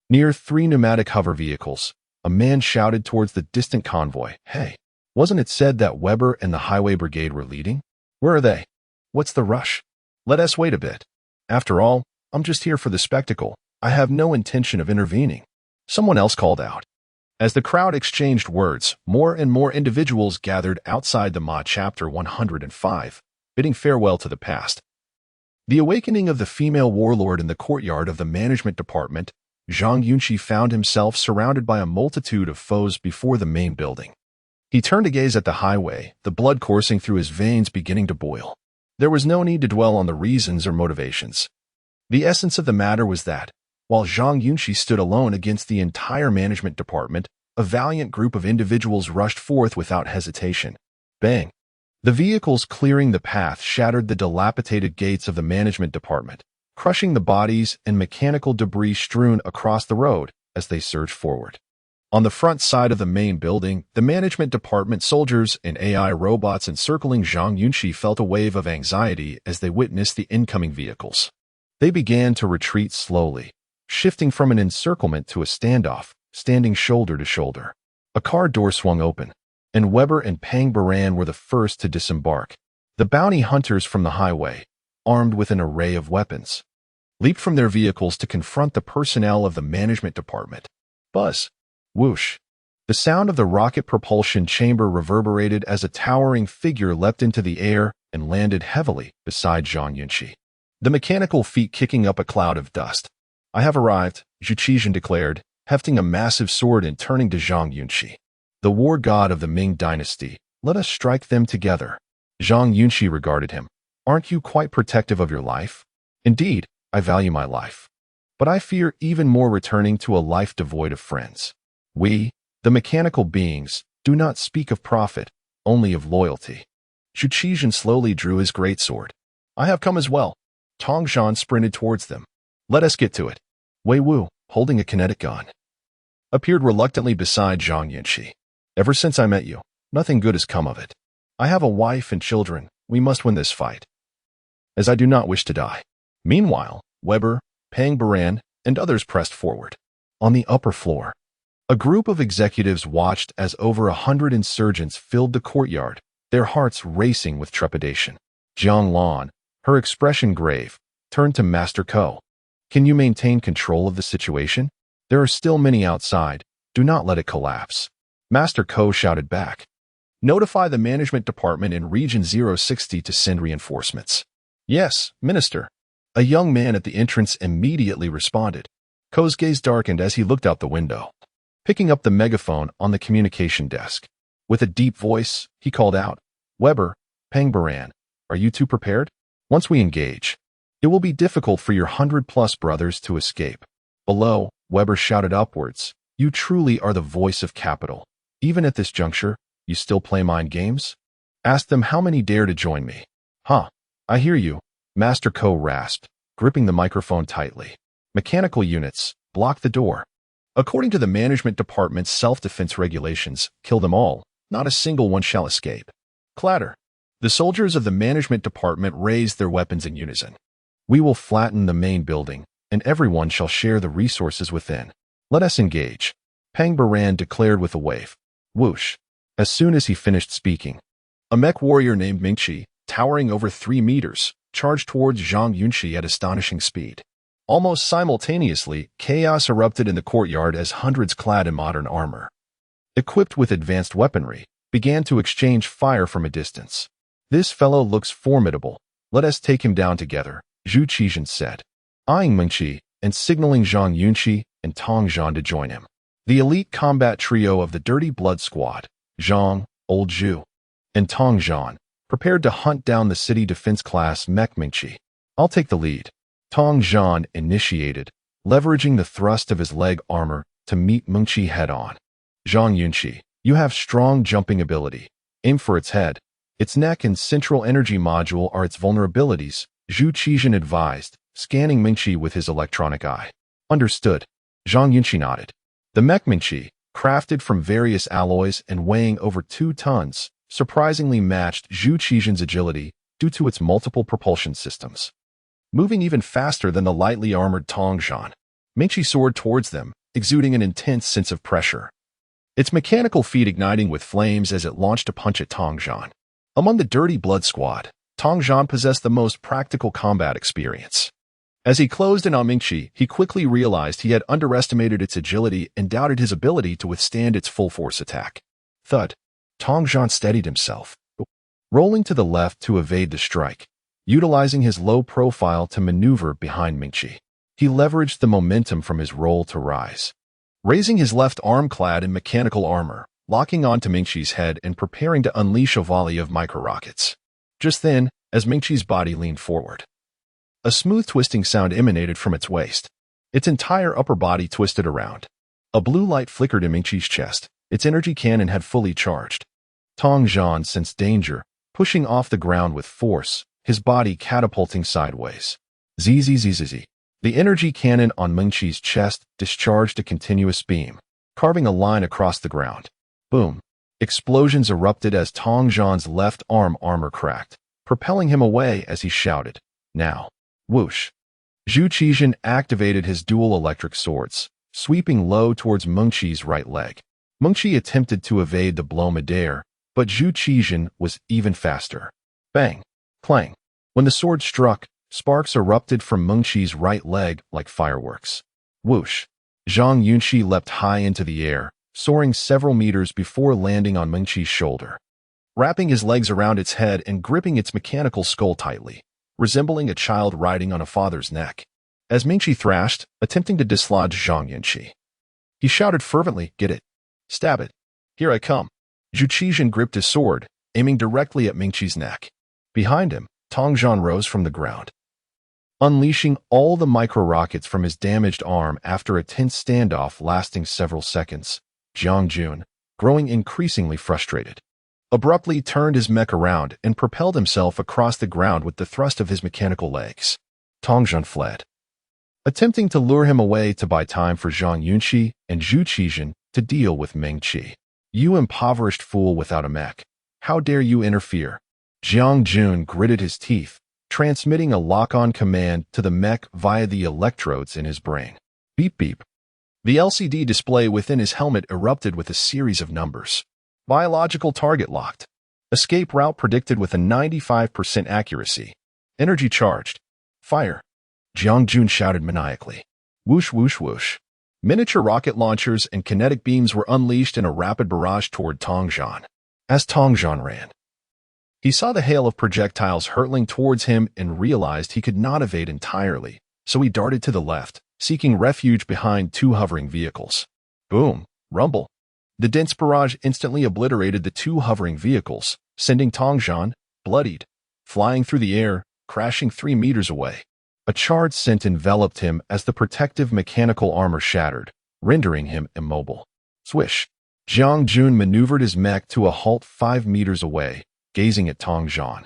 near 3 pneumatic hover vehicles, a man shouted towards the distant convoy, Hey, wasn't it said that Weber and the highway brigade were leading? Where are they? What's the rush? Let us wait a bit. After all, I'm just here for the spectacle. I have no intention of intervening. Someone else called out. As the crowd exchanged words, more and more individuals gathered outside the Ma Chapter 105, bidding farewell to the past. The awakening of the female warlord in the courtyard of the management department, Zhang Yunxi found himself surrounded by a multitude of foes before the main building. He turned to gaze at the highway, the blood coursing through his veins beginning to boil. There was no need to dwell on the reasons or motivations. The essence of the matter was that, while Zhang Yunxi stood alone against the entire management department, a valiant group of individuals rushed forth without hesitation. Bang! The vehicles clearing the path shattered the dilapidated gates of the management department, crushing the bodies and mechanical debris strewn across the road as they surged forward. On the front side of the main building, the management department soldiers and AI robots encircling Zhang Yunxi felt a wave of anxiety as they witnessed the incoming vehicles. They began to retreat slowly, shifting from an encirclement to a standoff, standing shoulder to shoulder. A car door swung open, and Weber and Pang Baran were the first to disembark. The bounty hunters from the highway, armed with an array of weapons, leaped from their vehicles to confront the personnel of the management department. Buzz. Whoosh. The sound of the rocket propulsion chamber reverberated as a towering figure leapt into the air and landed heavily beside Zhang Yunxi, the mechanical feet kicking up a cloud of dust. I have arrived, Zhu Qizhen declared, hefting a massive sword and turning to Zhang Yunxi. The war god of the Ming dynasty, let us strike them together. Zhang Yunxi regarded him. Aren't you quite protective of your life? Indeed, I value my life. But I fear even more returning to a life devoid of friends. We, the mechanical beings, do not speak of profit, only of loyalty. Zhu Qizhen slowly drew his greatsword. I have come as well. Tong Zhan sprinted towards them. Let us get to it. Wei Wu, holding a kinetic gun, appeared reluctantly beside Zhang Yunxi. Ever since I met you, nothing good has come of it. I have a wife and children. We must win this fight, as I do not wish to die. Meanwhile, Weber, Pang Baran, and others pressed forward. On the upper floor, A group of executives watched as over 100 insurgents filled the courtyard, their hearts racing with trepidation. Jiang Lan, her expression grave, turned to Master Ko. Can you maintain control of the situation? There are still many outside. Do not let it collapse. Master Ko shouted back. Notify the management department in Region 060 to send reinforcements. Yes, Minister. A young man at the entrance immediately responded. Ko's gaze darkened as he looked out the window. Picking up the megaphone on the communication desk. With a deep voice, he called out, Weber, Pangbaran, are you two prepared? Once we engage, it will be difficult for your 100+ brothers to escape. Below, Weber shouted upwards, you truly are the voice of capital. Even at this juncture, you still play mind games? Ask them how many dare to join me. Huh, I hear you, Master Ko rasped, gripping the microphone tightly. Mechanical units, block the door. According to the management department's self-defense regulations, kill them all, not a single one shall escape. Clatter. The soldiers of the management department raised their weapons in unison. We will flatten the main building, and everyone shall share the resources within. Let us engage. Pangbaran declared with a wave. Whoosh. As soon as he finished speaking, a mech warrior named Mingqi, towering over 3 meters, charged towards Zhang Yunxi at astonishing speed. Almost simultaneously, chaos erupted in the courtyard as hundreds clad in modern armor, equipped with advanced weaponry, began to exchange fire from a distance. This fellow looks formidable. Let us take him down together, Zhu Qizhen said, eyeing Mingqi and signaling Zhang Yunxi and Tong Zhan to join him. The elite combat trio of the Dirty Blood Squad, Zhang, Old Zhu, and Tong Zhan, prepared to hunt down the city defense-class mech Mingqi. I'll take the lead. Tong Zhan initiated, leveraging the thrust of his leg armor to meet Mingqi head-on. Zhang Yunxi, you have strong jumping ability. Aim for its head. Its neck and central energy module are its vulnerabilities, Zhu Qizhen advised, scanning Mingqi with his electronic eye. Understood. Zhang Yunxi nodded. The mech Mingqi, crafted from various alloys and weighing over 2 tons, surprisingly matched Zhu Qizhen's agility due to its multiple propulsion systems. Moving even faster than the lightly armored Tong Zhan, Mingqi soared towards them, exuding an intense sense of pressure. Its mechanical feet igniting with flames as it launched a punch at Tong Zhan. Among the Dirty Blood Squad, Tong Zhan possessed the most practical combat experience. As he closed in on Mingqi, he quickly realized he had underestimated its agility and doubted his ability to withstand its full-force attack. Thud. Tong Zhan steadied himself, rolling to the left to evade the strike, utilizing his low profile to maneuver behind Mingqi. He leveraged the momentum from his roll to rise, raising his left arm clad in mechanical armor, locking onto Mingqi's head and preparing to unleash a volley of micro-rockets. Just then, as Mingqi's body leaned forward, a smooth twisting sound emanated from its waist. Its entire upper body twisted around. A blue light flickered in Mingqi's chest. Its energy cannon had fully charged. Tong Zhan sensed danger, pushing off the ground with force, his body catapulting sideways. Zzz. The energy cannon on Mingqi's chest discharged a continuous beam, carving a line across the ground. Boom. Explosions erupted as Tong Zhan's left arm armor cracked, propelling him away as he shouted, now. Whoosh. Zhu Qizhen activated his dual electric swords, sweeping low towards Mingqi's right leg. Mingqi attempted to evade the blow midair, but Zhu Qizhen was even faster. Bang. Clang. When the sword struck, sparks erupted from Mingqi's right leg like fireworks. Whoosh. Zhang Yunxi leapt high into the air, soaring several meters before landing on Mingqi's shoulder, wrapping his legs around its head and gripping its mechanical skull tightly, resembling a child riding on a father's neck. As Mingqi thrashed, attempting to dislodge Zhang Yunxi, he shouted fervently, get it. Stab it. Here I come. Zhu Qizhen gripped his sword, aiming directly at Mingqi's neck. Behind him, Tong Zhan rose from the ground, unleashing all the micro-rockets from his damaged arm after a tense standoff lasting several seconds. Jiang Jun, growing increasingly frustrated, abruptly turned his mech around and propelled himself across the ground with the thrust of his mechanical legs. Tong Zhan fled, attempting to lure him away to buy time for Zhang Yunxi and Zhu Qizhen to deal with Mingqi. You impoverished fool without a mech. How dare you interfere? Jiang Jun gritted his teeth, transmitting a lock-on command to the mech via the electrodes in his brain. Beep beep. The LCD display within his helmet erupted with a series of numbers. Biological target locked. Escape route predicted with a 95% accuracy. Energy charged. Fire. Zhang Jun shouted maniacally. Whoosh, whoosh, whoosh. Miniature rocket launchers and kinetic beams were unleashed in a rapid barrage toward Tongzhan. As Tongzhan ran, he saw the hail of projectiles hurtling towards him and realized he could not evade entirely, so he darted to the left, seeking refuge behind two hovering vehicles. Boom! Rumble! The dense barrage instantly obliterated the two hovering vehicles, sending Tongzhan, bloodied, flying through the air, crashing 3 meters away. A charred scent enveloped him as the protective mechanical armor shattered, rendering him immobile. Swish! Zhang Jun maneuvered his mech to a halt 5 meters away, gazing at Tongzhan.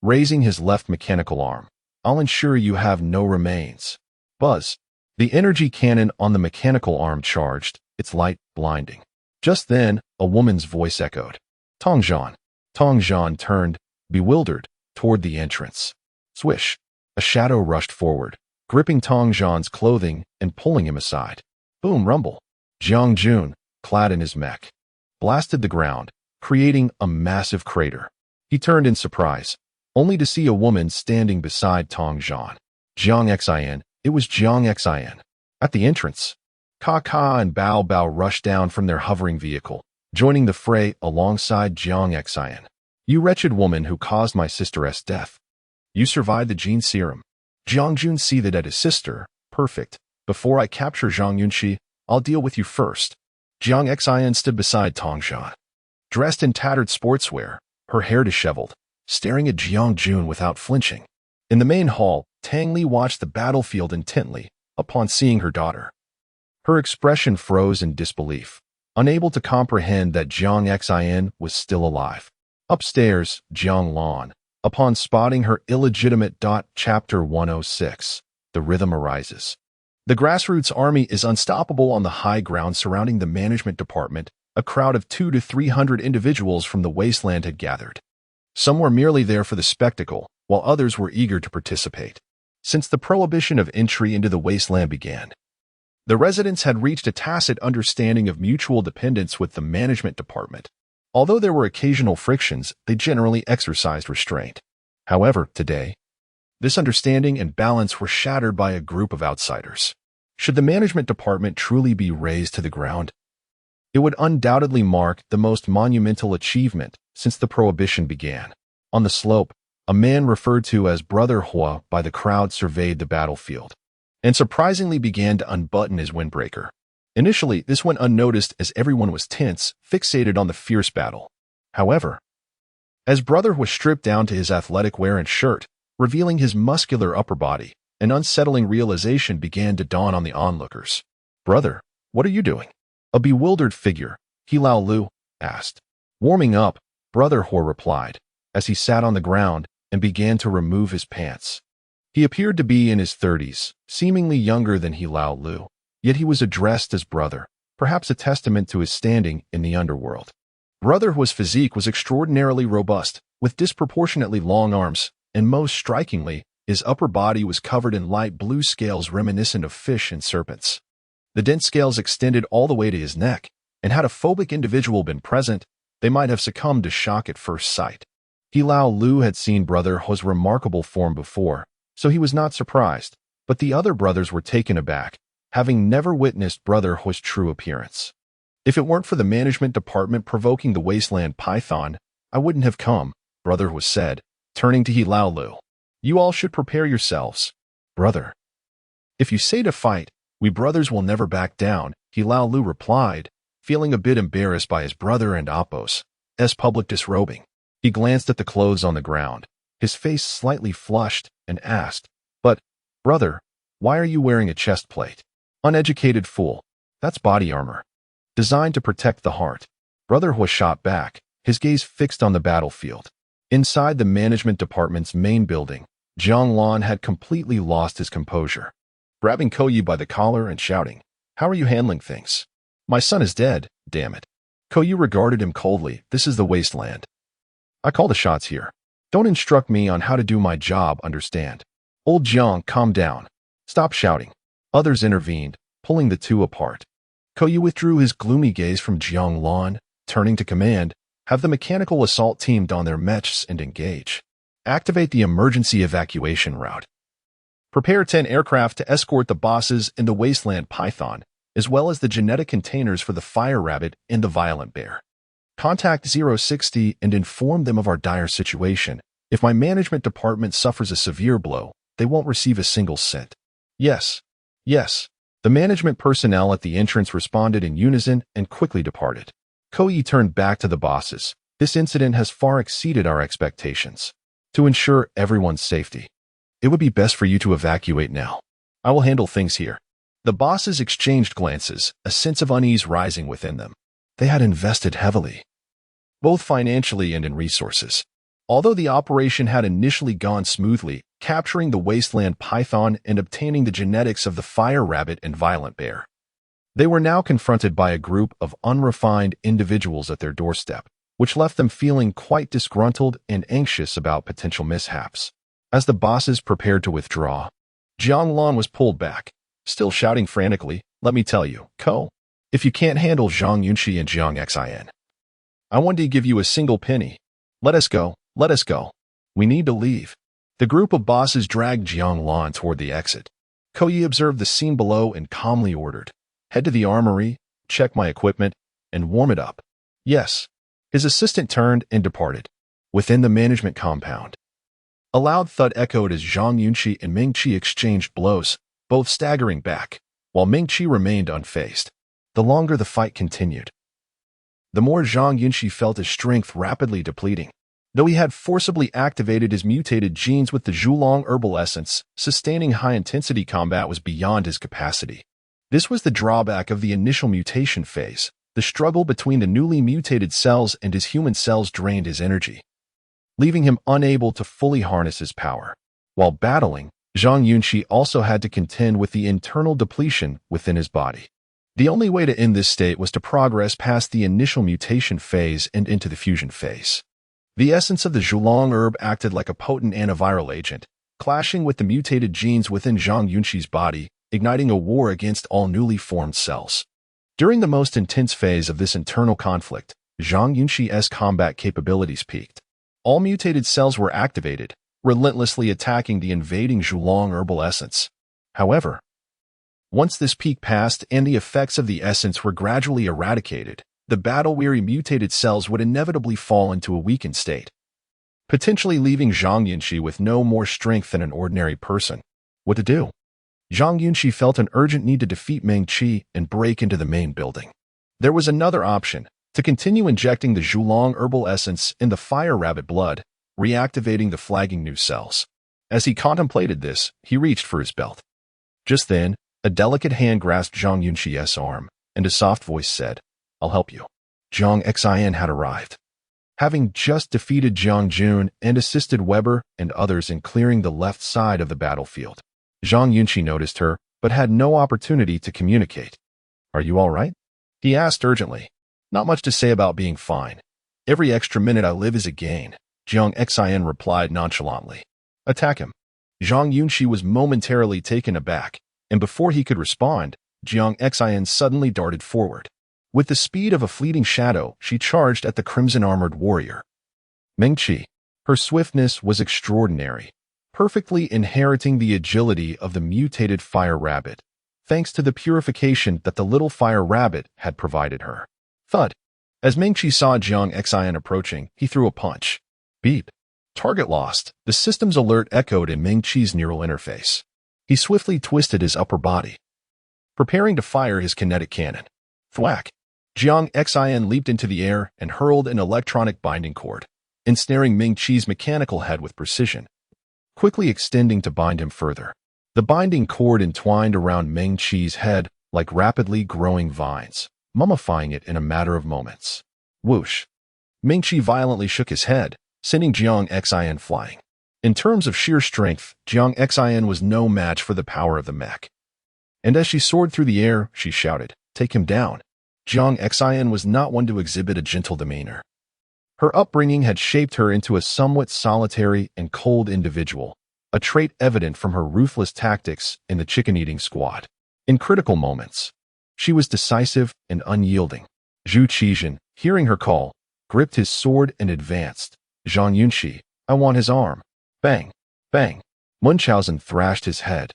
Raising his left mechanical arm. I'll ensure you have no remains. Buzz. The energy cannon on the mechanical arm charged, its light blinding. Just then, a woman's voice echoed. Tongzhan. Tongzhan turned, bewildered, toward the entrance. Swish. A shadow rushed forward, gripping Tongzhan's clothing and pulling him aside. Boom rumble. Zhang Jun, clad in his mech, blasted the ground, creating a massive crater. He turned in surprise, only to see a woman standing beside Tongzhan. Zhang Xin, it was Zhang Xin. At the entrance, Ka and Bao Bao rushed down from their hovering vehicle, joining the fray alongside Zhang Xin. You wretched woman who caused my sister's death. You survived the gene serum. Zhang Jun seethed at his sister. Perfect. Before I capture Zhang Yunxi, I'll deal with you first. Zhang Xin stood beside Tongzhan, dressed in tattered sportswear, her hair disheveled, staring at Zhang Jun without flinching. In the main hall, Tang Li watched the battlefield intently upon seeing her daughter. Her expression froze in disbelief, unable to comprehend that Zhang Xin was still alive. Upstairs, Zhang Lan, upon spotting her illegitimate. Chapter 106. The rhythm arises. The grassroots army is unstoppable on the high ground surrounding the management department. A crowd of 200 to 300 individuals from the wasteland had gathered. Some were merely there for the spectacle, while others were eager to participate. Since the prohibition of entry into the wasteland began, the residents had reached a tacit understanding of mutual dependence with the management department. Although there were occasional frictions, they generally exercised restraint. However, today, this understanding and balance were shattered by a group of outsiders. Should the management department truly be razed to the ground, it would undoubtedly mark the most monumental achievement since the prohibition began. On the slope, a man referred to as Brother Hua by the crowd surveyed the battlefield, and surprisingly began to unbutton his windbreaker. Initially, this went unnoticed as everyone was tense, fixated on the fierce battle. However, as Brother was stripped down to his athletic wear and shirt, revealing his muscular upper body, an unsettling realization began to dawn on the onlookers. Brother, what are you doing? A bewildered figure, Hilao Lu, asked. Warming up, Brother Hua replied, as he sat on the ground and began to remove his pants. He appeared to be in his 30s, seemingly younger than Hilao Lu, yet he was addressed as brother, perhaps a testament to his standing in the underworld. Brother Hua's physique was extraordinarily robust, with disproportionately long arms, and most strikingly, his upper body was covered in light blue scales reminiscent of fish and serpents. The dense scales extended all the way to his neck, and had a phobic individual been present, they might have succumbed to shock at first sight. Hilao Lu had seen Brother Hua's remarkable form before, so he was not surprised, but the other brothers were taken aback, having never witnessed Brother Hua's true appearance. If it weren't for the management department provoking the wasteland python, I wouldn't have come, Brother Hua said, turning to Hilao Lu. You all should prepare yourselves. Brother, if you say to fight, we brothers will never back down, Hilao Lu replied, feeling a bit embarrassed by his brother and Apos' public disrobing. He glanced at the clothes on the ground, his face slightly flushed, and asked, But, brother, why are you wearing a chest plate? Uneducated fool. That's body armor, designed to protect the heart. Brother Hua shot back, his gaze fixed on the battlefield. Inside the management department's main building, Zhang Lan had completely lost his composure, grabbing Koyu by the collar and shouting, How are you handling things? My son is dead, damn it. Koyu regarded him coldly. This is the wasteland. I call the shots here. Don't instruct me on how to do my job, understand? Old Zhang, calm down. Stop shouting. Others intervened, pulling the two apart. Koyu withdrew his gloomy gaze from Jiang Lan, turning to command. Have the mechanical assault team don their mechs and engage. Activate the emergency evacuation route. Prepare 10 aircraft to escort the bosses and the wasteland python, as well as the genetic containers for the fire rabbit and the violent bear. Contact 060 and inform them of our dire situation. If my management department suffers a severe blow, they won't receive a single cent. Yes. Yes. The management personnel at the entrance responded in unison and quickly departed. Koyi turned back to the bosses. This incident has far exceeded our expectations. To ensure everyone's safety, it would be best for you to evacuate now. I will handle things here. The bosses exchanged glances, a sense of unease rising within them. They had invested heavily, both financially and in resources. Although the operation had initially gone smoothly, capturing the wasteland python and obtaining the genetics of the fire rabbit and violent bear, they were now confronted by a group of unrefined individuals at their doorstep, which left them feeling quite disgruntled and anxious about potential mishaps. As the bosses prepared to withdraw, Jiang Lan was pulled back, still shouting frantically, "Let me tell you, Ko, if you can't handle Zhang Yunxi and Zhang Xin, I want to give you a single penny. Let us go, let us go. We need to leave." The group of bosses dragged Jiang Lan toward the exit. Koyi observed the scene below and calmly ordered, "Head to the armory, check my equipment, and warm it up." Yes. His assistant turned and departed. Within the management compound, a loud thud echoed as Zhang Yunxi and Ming Qi exchanged blows, both staggering back, while Ming Qi remained unfazed. The longer the fight continued, the more Zhang Yunxi felt his strength rapidly depleting. Though he had forcibly activated his mutated genes with the Zhulong herbal essence, sustaining high-intensity combat was beyond his capacity. This was the drawback of the initial mutation phase. The struggle between the newly mutated cells and his human cells drained his energy, leaving him unable to fully harness his power. While battling, Zhang Yunxi also had to contend with the internal depletion within his body. The only way to end this state was to progress past the initial mutation phase and into the fusion phase. The essence of the Zhulong herb acted like a potent antiviral agent, clashing with the mutated genes within Zhang Yunxi's body, igniting a war against all newly formed cells. During the most intense phase of this internal conflict, Zhang Yunxi's combat capabilities peaked. All mutated cells were activated, relentlessly attacking the invading Zhulong herbal essence. However, once this peak passed and the effects of the essence were gradually eradicated, the battle-weary mutated cells would inevitably fall into a weakened state, potentially leaving Zhang Yunxi with no more strength than an ordinary person. What to do? Zhang Yunxi felt an urgent need to defeat Ming Qi and break into the main building. There was another option, to continue injecting the Zhulong herbal essence in the fire rabbit blood, reactivating the flagging new cells. As he contemplated this, he reached for his belt. Just then, a delicate hand grasped Zhang Yunxi's arm, and a soft voice said, "I'll help you." Zhang Xin had arrived. Having just defeated Jiang Jun and assisted Weber and others in clearing the left side of the battlefield, Zhang Yunxi noticed her, but had no opportunity to communicate. "Are you all right?" he asked urgently. "Not much to say about being fine. Every extra minute I live is a gain," Zhang Xin replied nonchalantly. "Attack him." Zhang Yunxi was momentarily taken aback, and before he could respond, Zhang Xin suddenly darted forward. With the speed of a fleeting shadow, she charged at the crimson-armored warrior. Ming Qi. Her swiftness was extraordinary, perfectly inheriting the agility of the mutated fire rabbit, thanks to the purification that the little fire rabbit had provided her. Thud. As Ming Qi saw Zhang Xin approaching, he threw a punch. Beep. Target lost. The system's alert echoed in Ming Qi's neural interface. He swiftly twisted his upper body, preparing to fire his kinetic cannon. Thwack. Zhang Xin leaped into the air and hurled an electronic binding cord, ensnaring Ming Qi's mechanical head with precision, quickly extending to bind him further. The binding cord entwined around Ming Qi's head like rapidly growing vines, mummifying it in a matter of moments. Whoosh. Ming Qi violently shook his head, sending Zhang Xin flying. In terms of sheer strength, Zhang Xin was no match for the power of the mech. And as she soared through the air, she shouted, "Take him down." Zhang Xin was not one to exhibit a gentle demeanor. Her upbringing had shaped her into a somewhat solitary and cold individual, a trait evident from her ruthless tactics in the chicken-eating squad. In critical moments, She was decisive and unyielding. Zhu Qizhan, hearing her call, gripped his sword and advanced. Zhang Yunxi, I want his arm. Bang! Bang! Munchausen thrashed his head,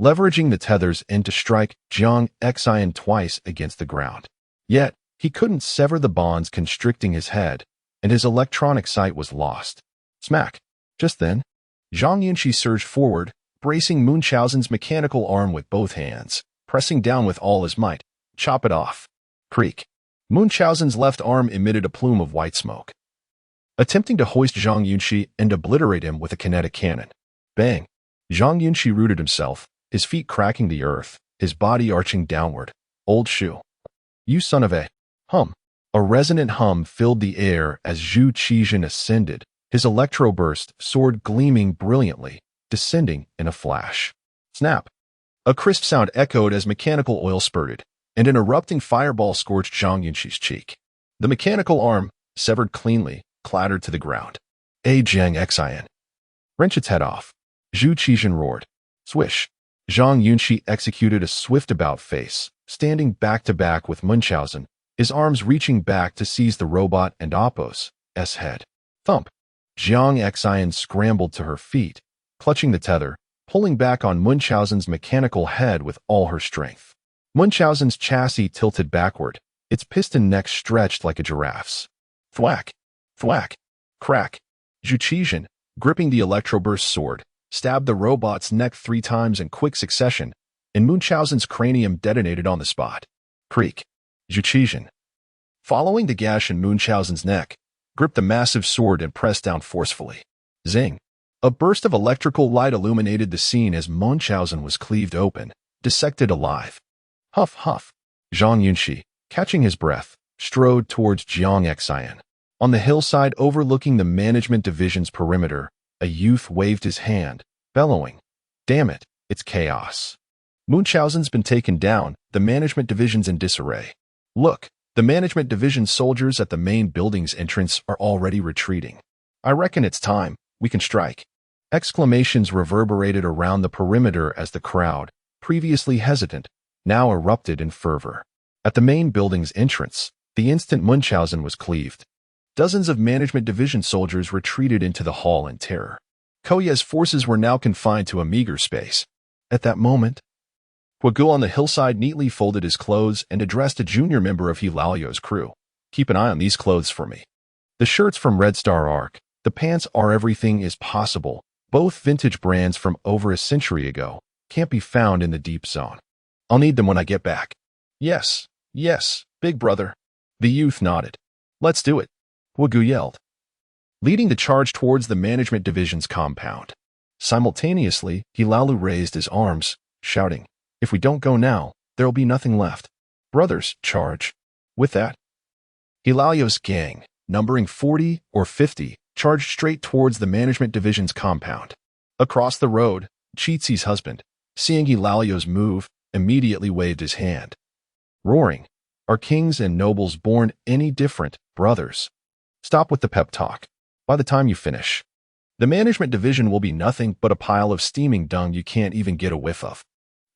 leveraging the tether's end to strike Zhang Yunxi twice against the ground. Yet, he couldn't sever the bonds constricting his head, and his electronic sight was lost. Smack! Just then, Zhang Yunxi surged forward, bracing Munchausen's mechanical arm with both hands, pressing down with all his might. Chop it off. Creak. Munchausen's left arm emitted a plume of white smoke, attempting to hoist Zhang Yunxi and obliterate him with a kinetic cannon. Bang! Zhang Yunxi rooted himself, his feet cracking the earth, his body arching downward. Old shoe. You son of a... Hum. A resonant hum filled the air as Zhu Qizhan ascended, his electroburst sword gleaming brilliantly, descending in a flash. Snap! A crisp sound echoed as mechanical oil spurted, and an erupting fireball scorched Zhang Yunxi's cheek. The mechanical arm, severed cleanly, clattered to the ground. Zhang Yunxi. Wrench its head off. Zhu Qizhan roared. Swish. Zhang Yunxi executed a swift about-face, standing back-to-back with Munchausen, his arms reaching back to seize the robot and Oppo's head. Thump. Zhang Yunxi scrambled to her feet, clutching the tether, pulling back on Munchausen's mechanical head with all her strength. Munchausen's chassis tilted backward, its piston neck stretched like a giraffe's. Thwack. Thwack. Crack. Zhu Qizhan, gripping the electroburst sword, stabbed the robot's neck 3 times in quick succession, and Munchausen's cranium detonated on the spot. Creak. Zhu Qizhan, following the gash in Munchausen's neck, gripped the massive sword and pressed down forcefully. Zing. A burst of electrical light illuminated the scene as Munchausen was cleaved open, dissected alive. Huff, huff. Zhang Yunxi, catching his breath, strode towards Zhang Yunxi. On the hillside overlooking the management division's perimeter, a youth waved his hand, bellowing, Damn it, it's chaos. Munchausen's been taken down, the management division's in disarray. Look, the management division soldiers at the main building's entrance are already retreating. I reckon it's time, we can strike. Exclamations reverberated around the perimeter as the crowd, previously hesitant, now erupted in fervor. At the main building's entrance, the instant Munchausen was cleaved, dozens of management division soldiers retreated into the hall in terror. Koya's forces were now confined to a meager space. At that moment, Huagu on the hillside neatly folded his clothes and addressed a junior member of Hilalio's crew. Keep an eye on these clothes for me. The shirts from Red Star Arc, the pants are Everything is Possible, both vintage brands from over a century ago, can't be found in the deep zone. I'll need them when I get back. Yes, yes, big brother. The youth nodded. Let's do it, Huagu yelled, leading the charge towards the management division's compound. Simultaneously, Hilalu raised his arms, shouting, If we don't go now, there'll be nothing left. Brothers, charge. With that, Hilalio's gang, numbering 40 or 50, charged straight towards the management division's compound. Across the road, Chizi's husband, seeing Hilalio's move, immediately waved his hand, roaring, Are kings and nobles born any different, brothers? Stop with the pep talk. By the time you finish, the management division will be nothing but a pile of steaming dung you can't even get a whiff of.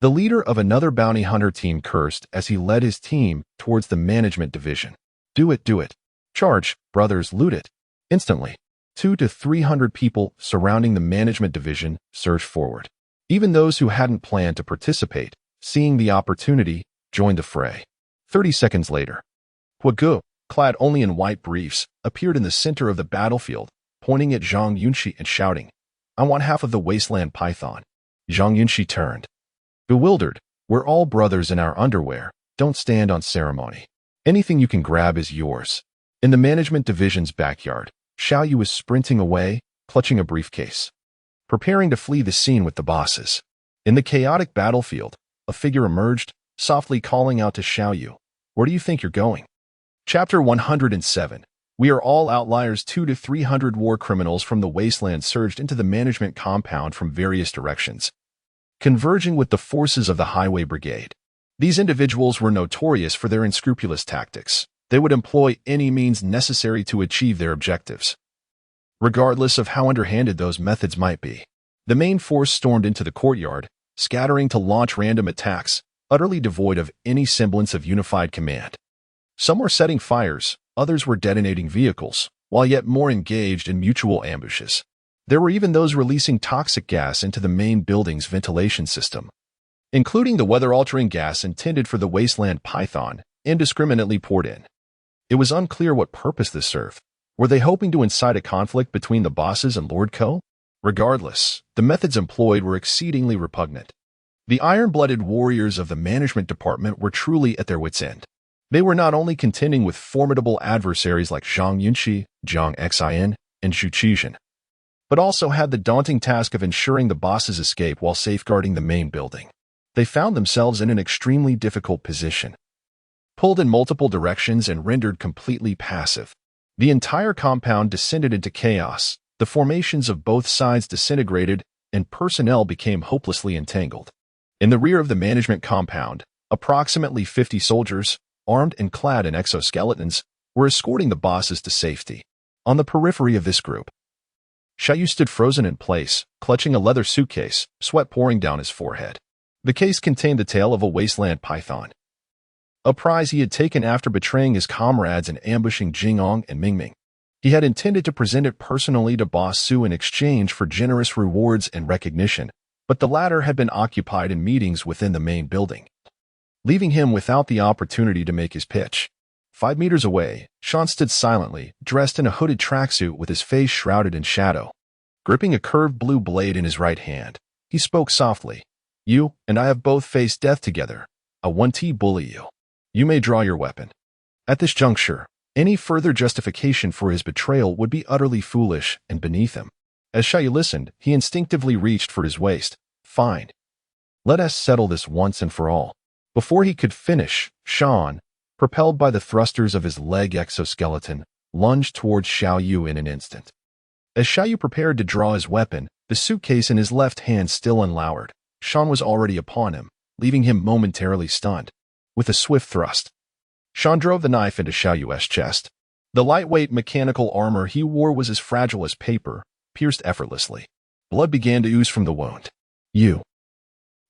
The leader of another bounty hunter team cursed as he led his team towards the management division. Do it, do it. Charge, brothers, loot it. Instantly, 200 to 300 people surrounding the management division surged forward. Even those who hadn't planned to participate, seeing the opportunity, joined the fray. 30 seconds later, Huagu, clad only in white briefs, appeared in the center of the battlefield, pointing at Zhang Yunxi and shouting, I want half of the wasteland python. Zhang Yunxi turned. Bewildered, we're all brothers in our underwear, don't stand on ceremony. Anything you can grab is yours. In the management division's backyard, Xiaoyu was sprinting away, clutching a briefcase, preparing to flee the scene with the bosses. In the chaotic battlefield, a figure emerged, softly calling out to Xiaoyu, Where do you think you're going? Chapter 107. We are all outliers. 200 to 300 war criminals from the wasteland surged into the management compound from various directions, converging with the forces of the Highway Brigade. These individuals were notorious for their unscrupulous tactics. They would employ any means necessary to achieve their objectives, regardless of how underhanded those methods might be. The main force stormed into the courtyard, scattering to launch random attacks, utterly devoid of any semblance of unified command. Some were setting fires, others were detonating vehicles, while yet more engaged in mutual ambushes. There were even those releasing toxic gas into the main building's ventilation system, including the weather-altering gas intended for the wasteland python, indiscriminately poured in. It was unclear what purpose this served. Were they hoping to incite a conflict between the bosses and Lord Ko? Regardless, the methods employed were exceedingly repugnant. The iron-blooded warriors of the management department were truly at their wits' end. They were not only contending with formidable adversaries like Zhang Yunxi, Zhang Xin, and Zhu Qizhen, but also had the daunting task of ensuring the boss's escape while safeguarding the main building. They found themselves in an extremely difficult position, pulled in multiple directions and rendered completely passive. The entire compound descended into chaos, the formations of both sides disintegrated, and personnel became hopelessly entangled. In the rear of the management compound, approximately 50 soldiers, armed and clad in exoskeletons, were escorting the bosses to safety. On the periphery of this group, Xiaoyu stood frozen in place, clutching a leather suitcase, sweat pouring down his forehead. The case contained the tail of a wasteland python, a prize he had taken after betraying his comrades and ambushing Jingong and Mingming. He had intended to present it personally to Boss Su in exchange for generous rewards and recognition, but the latter had been occupied in meetings within the main building, leaving him without the opportunity to make his pitch. 5 meters away, Sean stood silently, dressed in a hooded tracksuit with his face shrouded in shadow. Gripping a curved blue blade in his right hand, he spoke softly. "You and I have both faced death together. I won't bully you. You may draw your weapon." At this juncture, any further justification for his betrayal would be utterly foolish and beneath him. As Xiaoyu listened, he instinctively reached for his waist. "Fine. Let us settle this once and for all." Before he could finish, Sean, propelled by the thrusters of his leg exoskeleton, lunged towards Xiaoyu in an instant. As Xiaoyu prepared to draw his weapon, the suitcase in his left hand still unlowered, Sean was already upon him, leaving him momentarily stunned. With a swift thrust, Sean drove the knife into Xiaoyu's chest. The lightweight mechanical armor he wore was as fragile as paper, pierced effortlessly. Blood began to ooze from the wound. "You.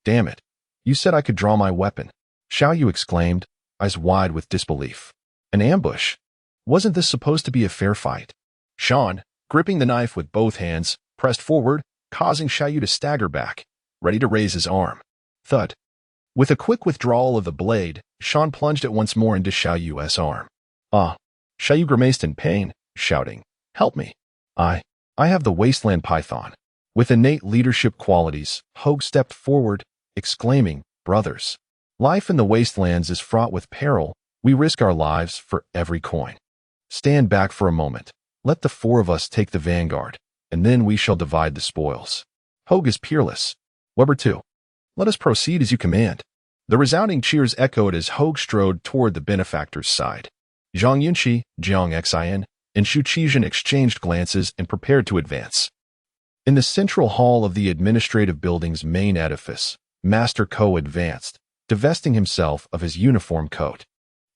Damn it. You said I could draw my weapon," Xiaoyu exclaimed, eyes wide with disbelief. "An ambush? Wasn't this supposed to be a fair fight?" Sean, gripping the knife with both hands, pressed forward, causing Xiaoyu to stagger back, ready to raise his arm. Thud. With a quick withdrawal of the blade, Sean plunged it once more into Xiaoyu's arm. "Ah!" Xiaoyu grimaced in pain, shouting, "Help me. I have the wasteland python." With innate leadership qualities, Hogue stepped forward, exclaiming, "Brothers, life in the wastelands is fraught with peril. We risk our lives for every coin. Stand back for a moment. Let the 4 of us take the vanguard, and then we shall divide the spoils." Hogue is peerless. Weber too. "Let us proceed as you command." The resounding cheers echoed as Hogue strode toward the benefactor's side. Zhang Yunxi, Zhang Xin, and Zhu Qizhen exchanged glances and prepared to advance. In the central hall of the administrative building's main edifice, Master Ko advanced, divesting himself of his uniform coat.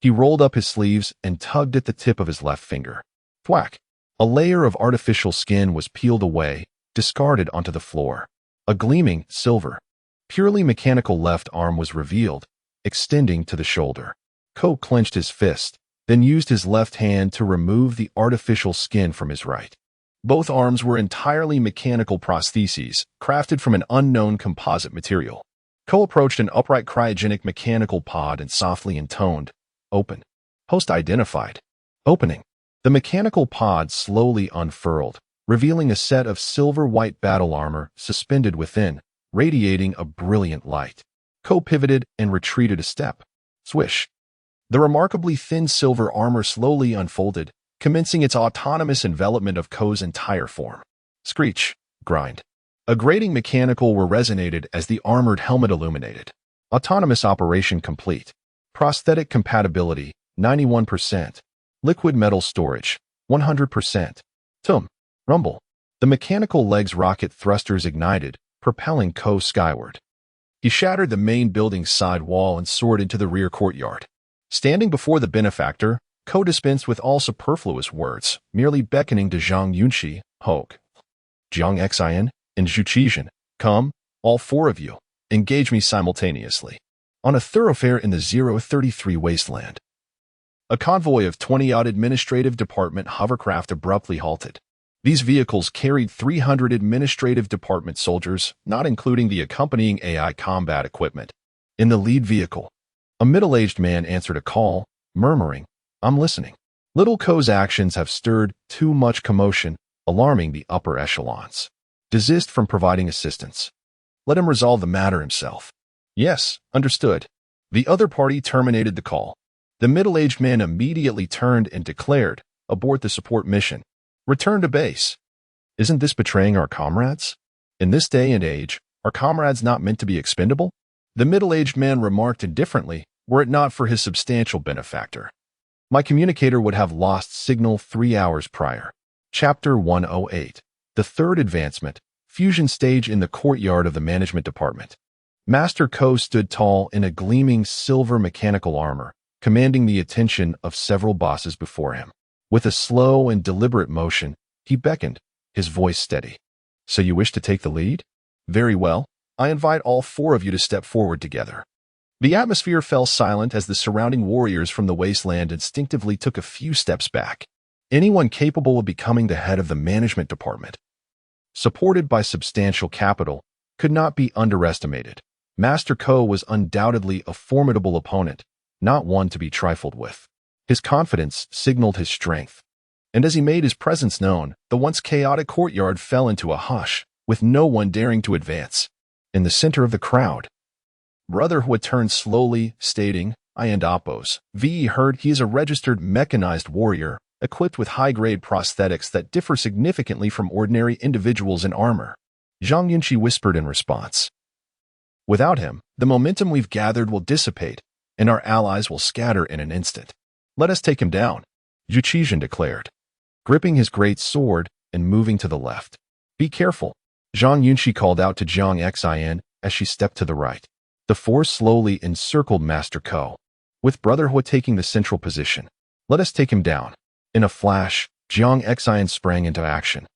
He rolled up his sleeves and tugged at the tip of his left finger. Thwack! A layer of artificial skin was peeled away, discarded onto the floor. A gleaming, silver, purely mechanical left arm was revealed, extending to the shoulder. Ko clenched his fist, then used his left hand to remove the artificial skin from his right. Both arms were entirely mechanical prostheses, crafted from an unknown composite material. Ko approached an upright cryogenic mechanical pod and softly intoned, "Open." Host identified. Opening. The mechanical pod slowly unfurled, revealing a set of silver-white battle armor suspended within, radiating a brilliant light. Ko pivoted and retreated a step. Swish. The remarkably thin silver armor slowly unfolded, commencing its autonomous envelopment of Ko's entire form. Screech. Grind. A grating mechanical whir resonated as the armored helmet illuminated. Autonomous operation complete. Prosthetic compatibility, 91%. Liquid metal storage, 100%. Rumble. The mechanical leg's rocket thrusters ignited, propelling Ko skyward. He shattered the main building's side wall and soared into the rear courtyard. Standing before the benefactor, Ko dispensed with all superfluous words, merely beckoning to Zhang Yunxi, Hogue, Zhang Xin, and Zhu Qizhen. "Come, all 4 of you. Engage me simultaneously." On a thoroughfare in the 033 wasteland, a convoy of 20-odd administrative department hovercraft abruptly halted. These vehicles carried 300 administrative department soldiers, not including the accompanying AI combat equipment. In the lead vehicle, a middle-aged man answered a call, murmuring, "I'm listening." Little Ko's actions have stirred too much commotion, alarming the upper echelons. Desist from providing assistance. Let him resolve the matter himself. Yes, understood. The other party terminated the call. The middle-aged man immediately turned and declared, "Abort the support mission. Return to base." Isn't this betraying our comrades? In this day and age, are comrades not meant to be expendable? The middle-aged man remarked indifferently, were it not for his substantial benefactor. My communicator would have lost signal 3 hours prior. Chapter 108. The third advancement, fusion stage in the courtyard of the management department. Master Ko stood tall in a gleaming silver mechanical armor, commanding the attention of several bosses before him. With a slow and deliberate motion, he beckoned, his voice steady. "So you wish to take the lead? Very well. I invite all 4 of you to step forward together." The atmosphere fell silent as the surrounding warriors from the wasteland instinctively took a few steps back. Anyone capable of becoming the head of the management department, supported by substantial capital, could not be underestimated. Master Ko was undoubtedly a formidable opponent, not one to be trifled with. His confidence signaled his strength, and as he made his presence known, the once chaotic courtyard fell into a hush, with no one daring to advance. In the center of the crowd, Brother Hua turned slowly, stating, "I and Appos. V heard he is a registered mechanized warrior, equipped with high-grade prosthetics that differ significantly from ordinary individuals in armor." Zhang Yunxi whispered in response. "Without him, the momentum we've gathered will dissipate, and our allies will scatter in an instant. Let us take him down," Zhu Qizhen declared, gripping his great sword and moving to the left. "Be careful," Zhang Yunxi called out to Zhang Xin as she stepped to the right. The 4 slowly encircled Master Ko, with Brother Hua taking the central position. "Let us take him down." In a flash, Zhang Xin sprang into action,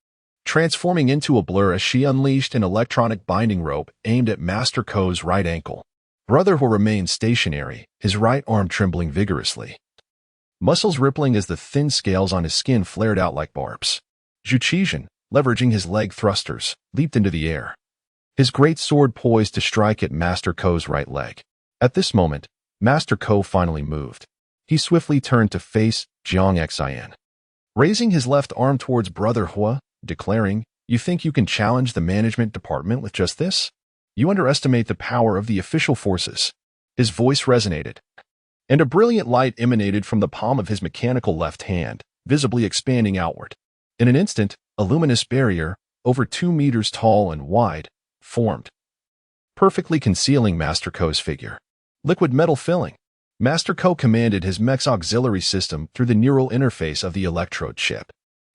transforming into a blur as she unleashed an electronic binding rope aimed at Master Ko's right ankle. Brother Hua remained stationary, his right arm trembling vigorously, muscles rippling as the thin scales on his skin flared out like barbs. Zhu Qizhen, leveraging his leg thrusters, leaped into the air, his great sword poised to strike at Master Ko's right leg. At this moment, Master Ko finally moved. He swiftly turned to face Zhang Xin, raising his left arm towards Brother Hua, declaring, "You think you can challenge the management department with just this? You underestimate the power of the official forces." His voice resonated, and a brilliant light emanated from the palm of his mechanical left hand, visibly expanding outward. In an instant, a luminous barrier, over 2 meters tall and wide, formed, perfectly concealing Master Ko's figure. Liquid metal filling. Master Ko commanded his mech's auxiliary system through the neural interface of the electrode chip.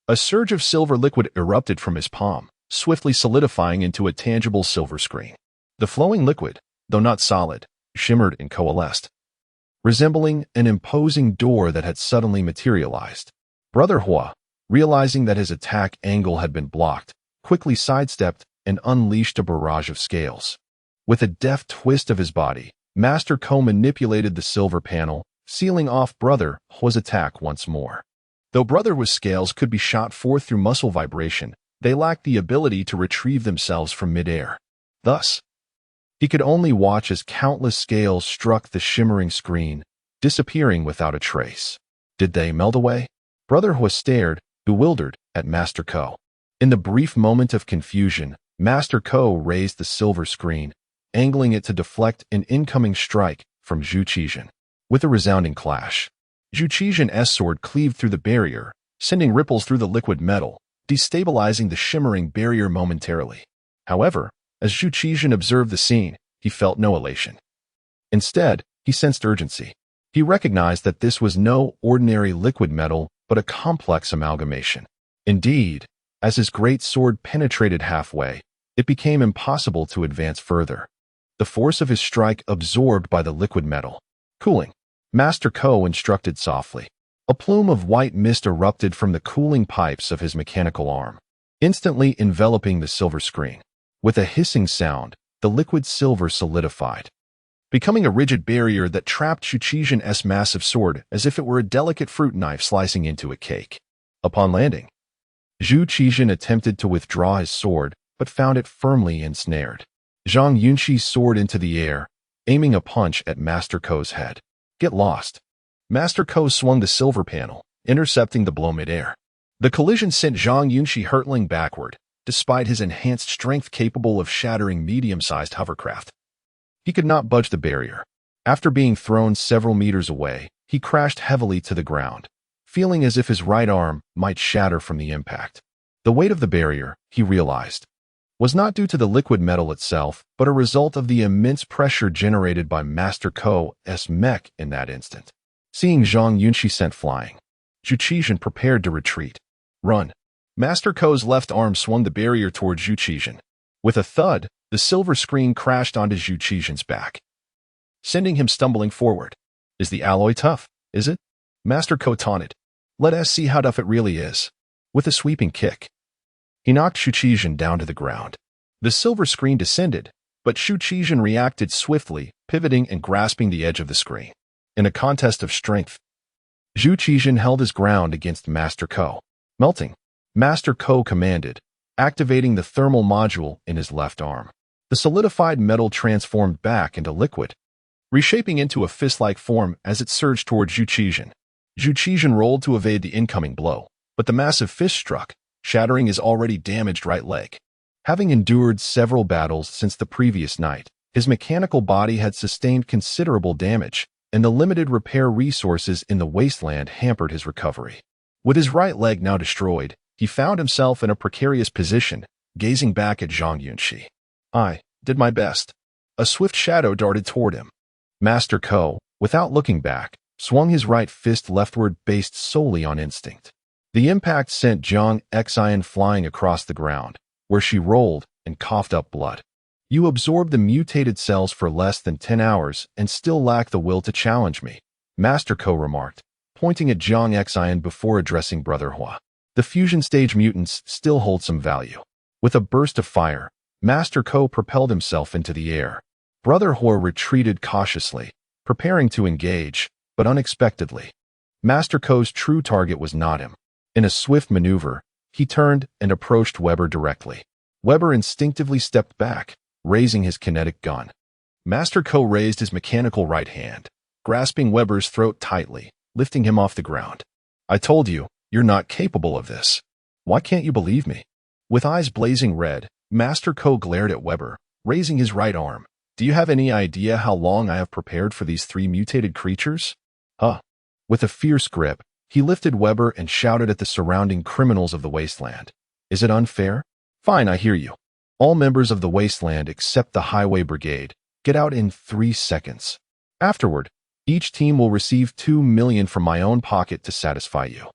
A surge of silver liquid erupted from his palm, swiftly solidifying into a tangible silver screen. The flowing liquid, though not solid, shimmered and coalesced, resembling an imposing door that had suddenly materialized. Brother Hua, realizing that his attack angle had been blocked, quickly sidestepped and unleashed a barrage of scales. With a deft twist of his body, Master Ko manipulated the silver panel, sealing off Brother Hua's attack once more. Though Brother Hua's scales could be shot forth through muscle vibration, they lacked the ability to retrieve themselves from midair. Thus, he could only watch as countless scales struck the shimmering screen, disappearing without a trace. Did they melt away? Brother Hua stared, bewildered, at Master Ko. In the brief moment of confusion, Master Ko raised the silver screen, angling it to deflect an incoming strike from Zhu Qizhen. With a resounding clash, Zhu Qizhen's sword cleaved through the barrier, sending ripples through the liquid metal, destabilizing the shimmering barrier momentarily. However, as Zhu Qizhen observed the scene, he felt no elation. Instead, he sensed urgency. He recognized that this was no ordinary liquid metal, but a complex amalgamation. Indeed, as his great sword penetrated halfway, it became impossible to advance further. The force of his strike absorbed by the liquid metal. Cooling. Master Ko instructed softly. A plume of white mist erupted from the cooling pipes of his mechanical arm, instantly enveloping the silver screen. With a hissing sound, the liquid silver solidified, becoming a rigid barrier that trapped Zhuqi's massive sword as if it were a delicate fruit knife slicing into a cake. Upon landing, Zhuqi attempted to withdraw his sword, but found it firmly ensnared. Zhang Yunxi soared into the air, aiming a punch at Master Ko's head. Get lost. Master Ko swung the silver panel, intercepting the blow mid-air. The collision sent Zhang Yunxi hurtling backward, despite his enhanced strength capable of shattering medium-sized hovercraft. He could not budge the barrier. After being thrown several meters away, he crashed heavily to the ground, feeling as if his right arm might shatter from the impact. The weight of the barrier, he realized, was not due to the liquid metal itself, but a result of the immense pressure generated by Master Ko's mech in that instant. Seeing Zhang Yunxi sent flying, Zhuqi prepared to retreat. Run. Master Ko's left arm swung the barrier toward Zhuqi. With a thud, the silver screen crashed onto Zhuqi's back, sending him stumbling forward. Is the alloy tough, is it? Master Ko taunted. Let us see how tough it really is. With a sweeping kick, he knocked Zhuqi down to the ground. The silver screen descended, but Zhuqi reacted swiftly, pivoting and grasping the edge of the screen. In a contest of strength, Zhuqi held his ground against Master Ko. Melting, Master Ko commanded, activating the thermal module in his left arm. The solidified metal transformed back into liquid, reshaping into a fist-like form as it surged toward Zhuqi. Zhuqi rolled to evade the incoming blow, but the massive fist struck, shattering his already damaged right leg. Having endured several battles since the previous night, his mechanical body had sustained considerable damage, and the limited repair resources in the wasteland hampered his recovery. With his right leg now destroyed, he found himself in a precarious position, gazing back at Zhang Yunxi. I did my best. A swift shadow darted toward him. Master Ko, without looking back, swung his right fist leftward based solely on instinct. The impact sent Zhang Yunxi flying across the ground, where she rolled and coughed up blood. You absorbed the mutated cells for less than 10 hours and still lack the will to challenge me, Master Ko remarked, pointing at Zhang Yunxi before addressing Brother Hua. The fusion stage mutants still hold some value. With a burst of fire, Master Ko propelled himself into the air. Brother Hua retreated cautiously, preparing to engage, but unexpectedly, Master Ko's true target was not him. In a swift maneuver, he turned and approached Weber directly. Weber instinctively stepped back, raising his kinetic gun. Master Ko raised his mechanical right hand, grasping Weber's throat tightly, lifting him off the ground. I told you, you're not capable of this. Why can't you believe me? With eyes blazing red, Master Ko glared at Weber, raising his right arm. Do you have any idea how long I have prepared for these 3 mutated creatures? Huh. With a fierce grip, he lifted Weber and shouted at the surrounding criminals of the wasteland. Is it unfair? Fine, I hear you. All members of the wasteland except the Highway Brigade, get out in 3 seconds. Afterward, each team will receive 2 million from my own pocket to satisfy you.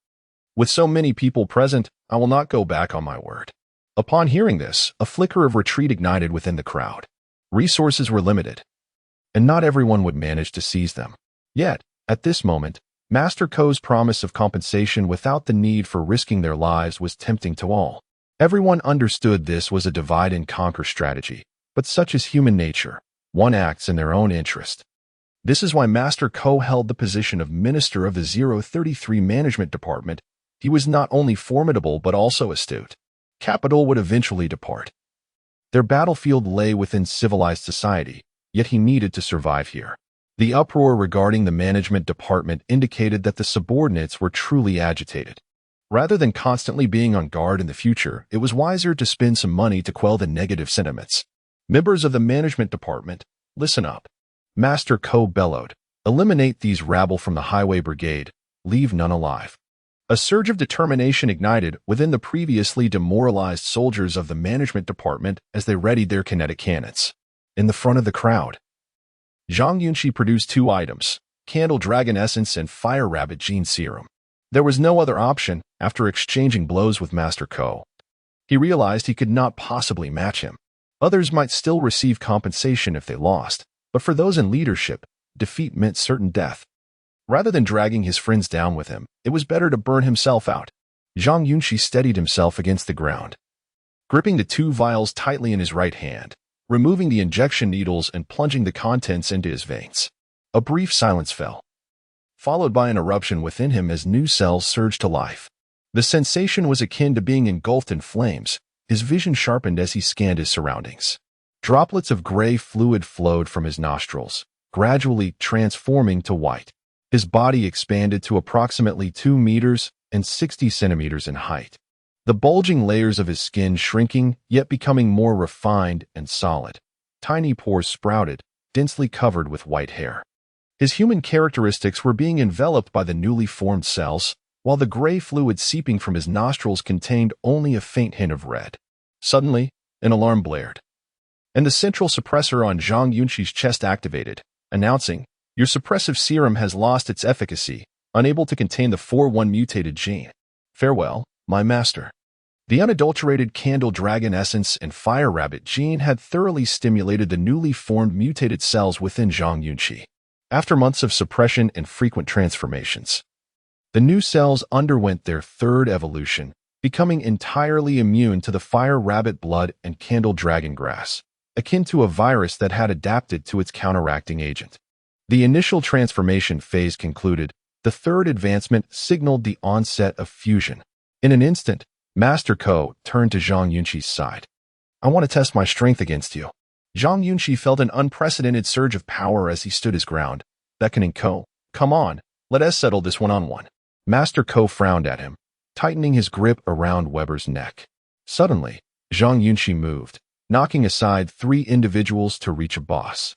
With so many people present, I will not go back on my word. Upon hearing this, a flicker of retreat ignited within the crowd. Resources were limited, and not everyone would manage to seize them. Yet, at this moment, Master Ko's promise of compensation without the need for risking their lives was tempting to all. Everyone understood this was a divide-and-conquer strategy, but such is human nature. One acts in their own interest. This is why Master Ko held the position of Minister of the 033 Management Department. He was not only formidable but also astute. Capital would eventually depart. Their battlefield lay within civilized society, yet he needed to survive here. The uproar regarding the management department indicated that the subordinates were truly agitated. Rather than constantly being on guard in the future, it was wiser to spend some money to quell the negative sentiments. Members of the management department, listen up. Master Ko bellowed. Eliminate these rabble from the Highway Brigade. Leave none alive. A surge of determination ignited within the previously demoralized soldiers of the management department as they readied their kinetic cannons. In the front of the crowd, Zhang Yunxi produced 2 items, Candle Dragon Essence and Fire Rabbit Gene Serum. There was no other option after exchanging blows with Master Ko. He realized he could not possibly match him. Others might still receive compensation if they lost, but for those in leadership, defeat meant certain death. Rather than dragging his friends down with him, it was better to burn himself out. Zhang Yunxi steadied himself against the ground, gripping the 2 vials tightly in his right hand. removing the injection needles and plunging the contents into his veins. A brief silence fell, followed by an eruption within him as new cells surged to life. The sensation was akin to being engulfed in flames. His vision sharpened as he scanned his surroundings. Droplets of gray fluid flowed from his nostrils, gradually transforming to white. His body expanded to approximately 2 meters and 60 centimeters in height. The bulging layers of his skin shrinking, yet becoming more refined and solid. Tiny pores sprouted, densely covered with white hair. His human characteristics were being enveloped by the newly formed cells, while the gray fluid seeping from his nostrils contained only a faint hint of red. Suddenly, an alarm blared, and the central suppressor on Zhang Yunxi's chest activated, announcing, "Your suppressive serum has lost its efficacy, unable to contain the 4-1 mutated gene. Farewell, my master." The unadulterated candle dragon essence and fire rabbit gene had thoroughly stimulated the newly formed mutated cells within Zhang Yunxi. After months of suppression and frequent transformations, the new cells underwent their third evolution, becoming entirely immune to the fire rabbit blood and candle dragon grass, akin to a virus that had adapted to its counteracting agent. The initial transformation phase concluded. The third advancement signaled the onset of fusion. In an instant, Master Ko turned to Zhang Yunxi's side. "I want to test my strength against you." Zhang Yunxi felt an unprecedented surge of power as he stood his ground, beckoning Ko, "Come on, let us settle this one-on-one." Master Ko frowned at him, tightening his grip around Weber's neck. Suddenly, Zhang Yunxi moved, knocking aside 3 individuals to reach a boss.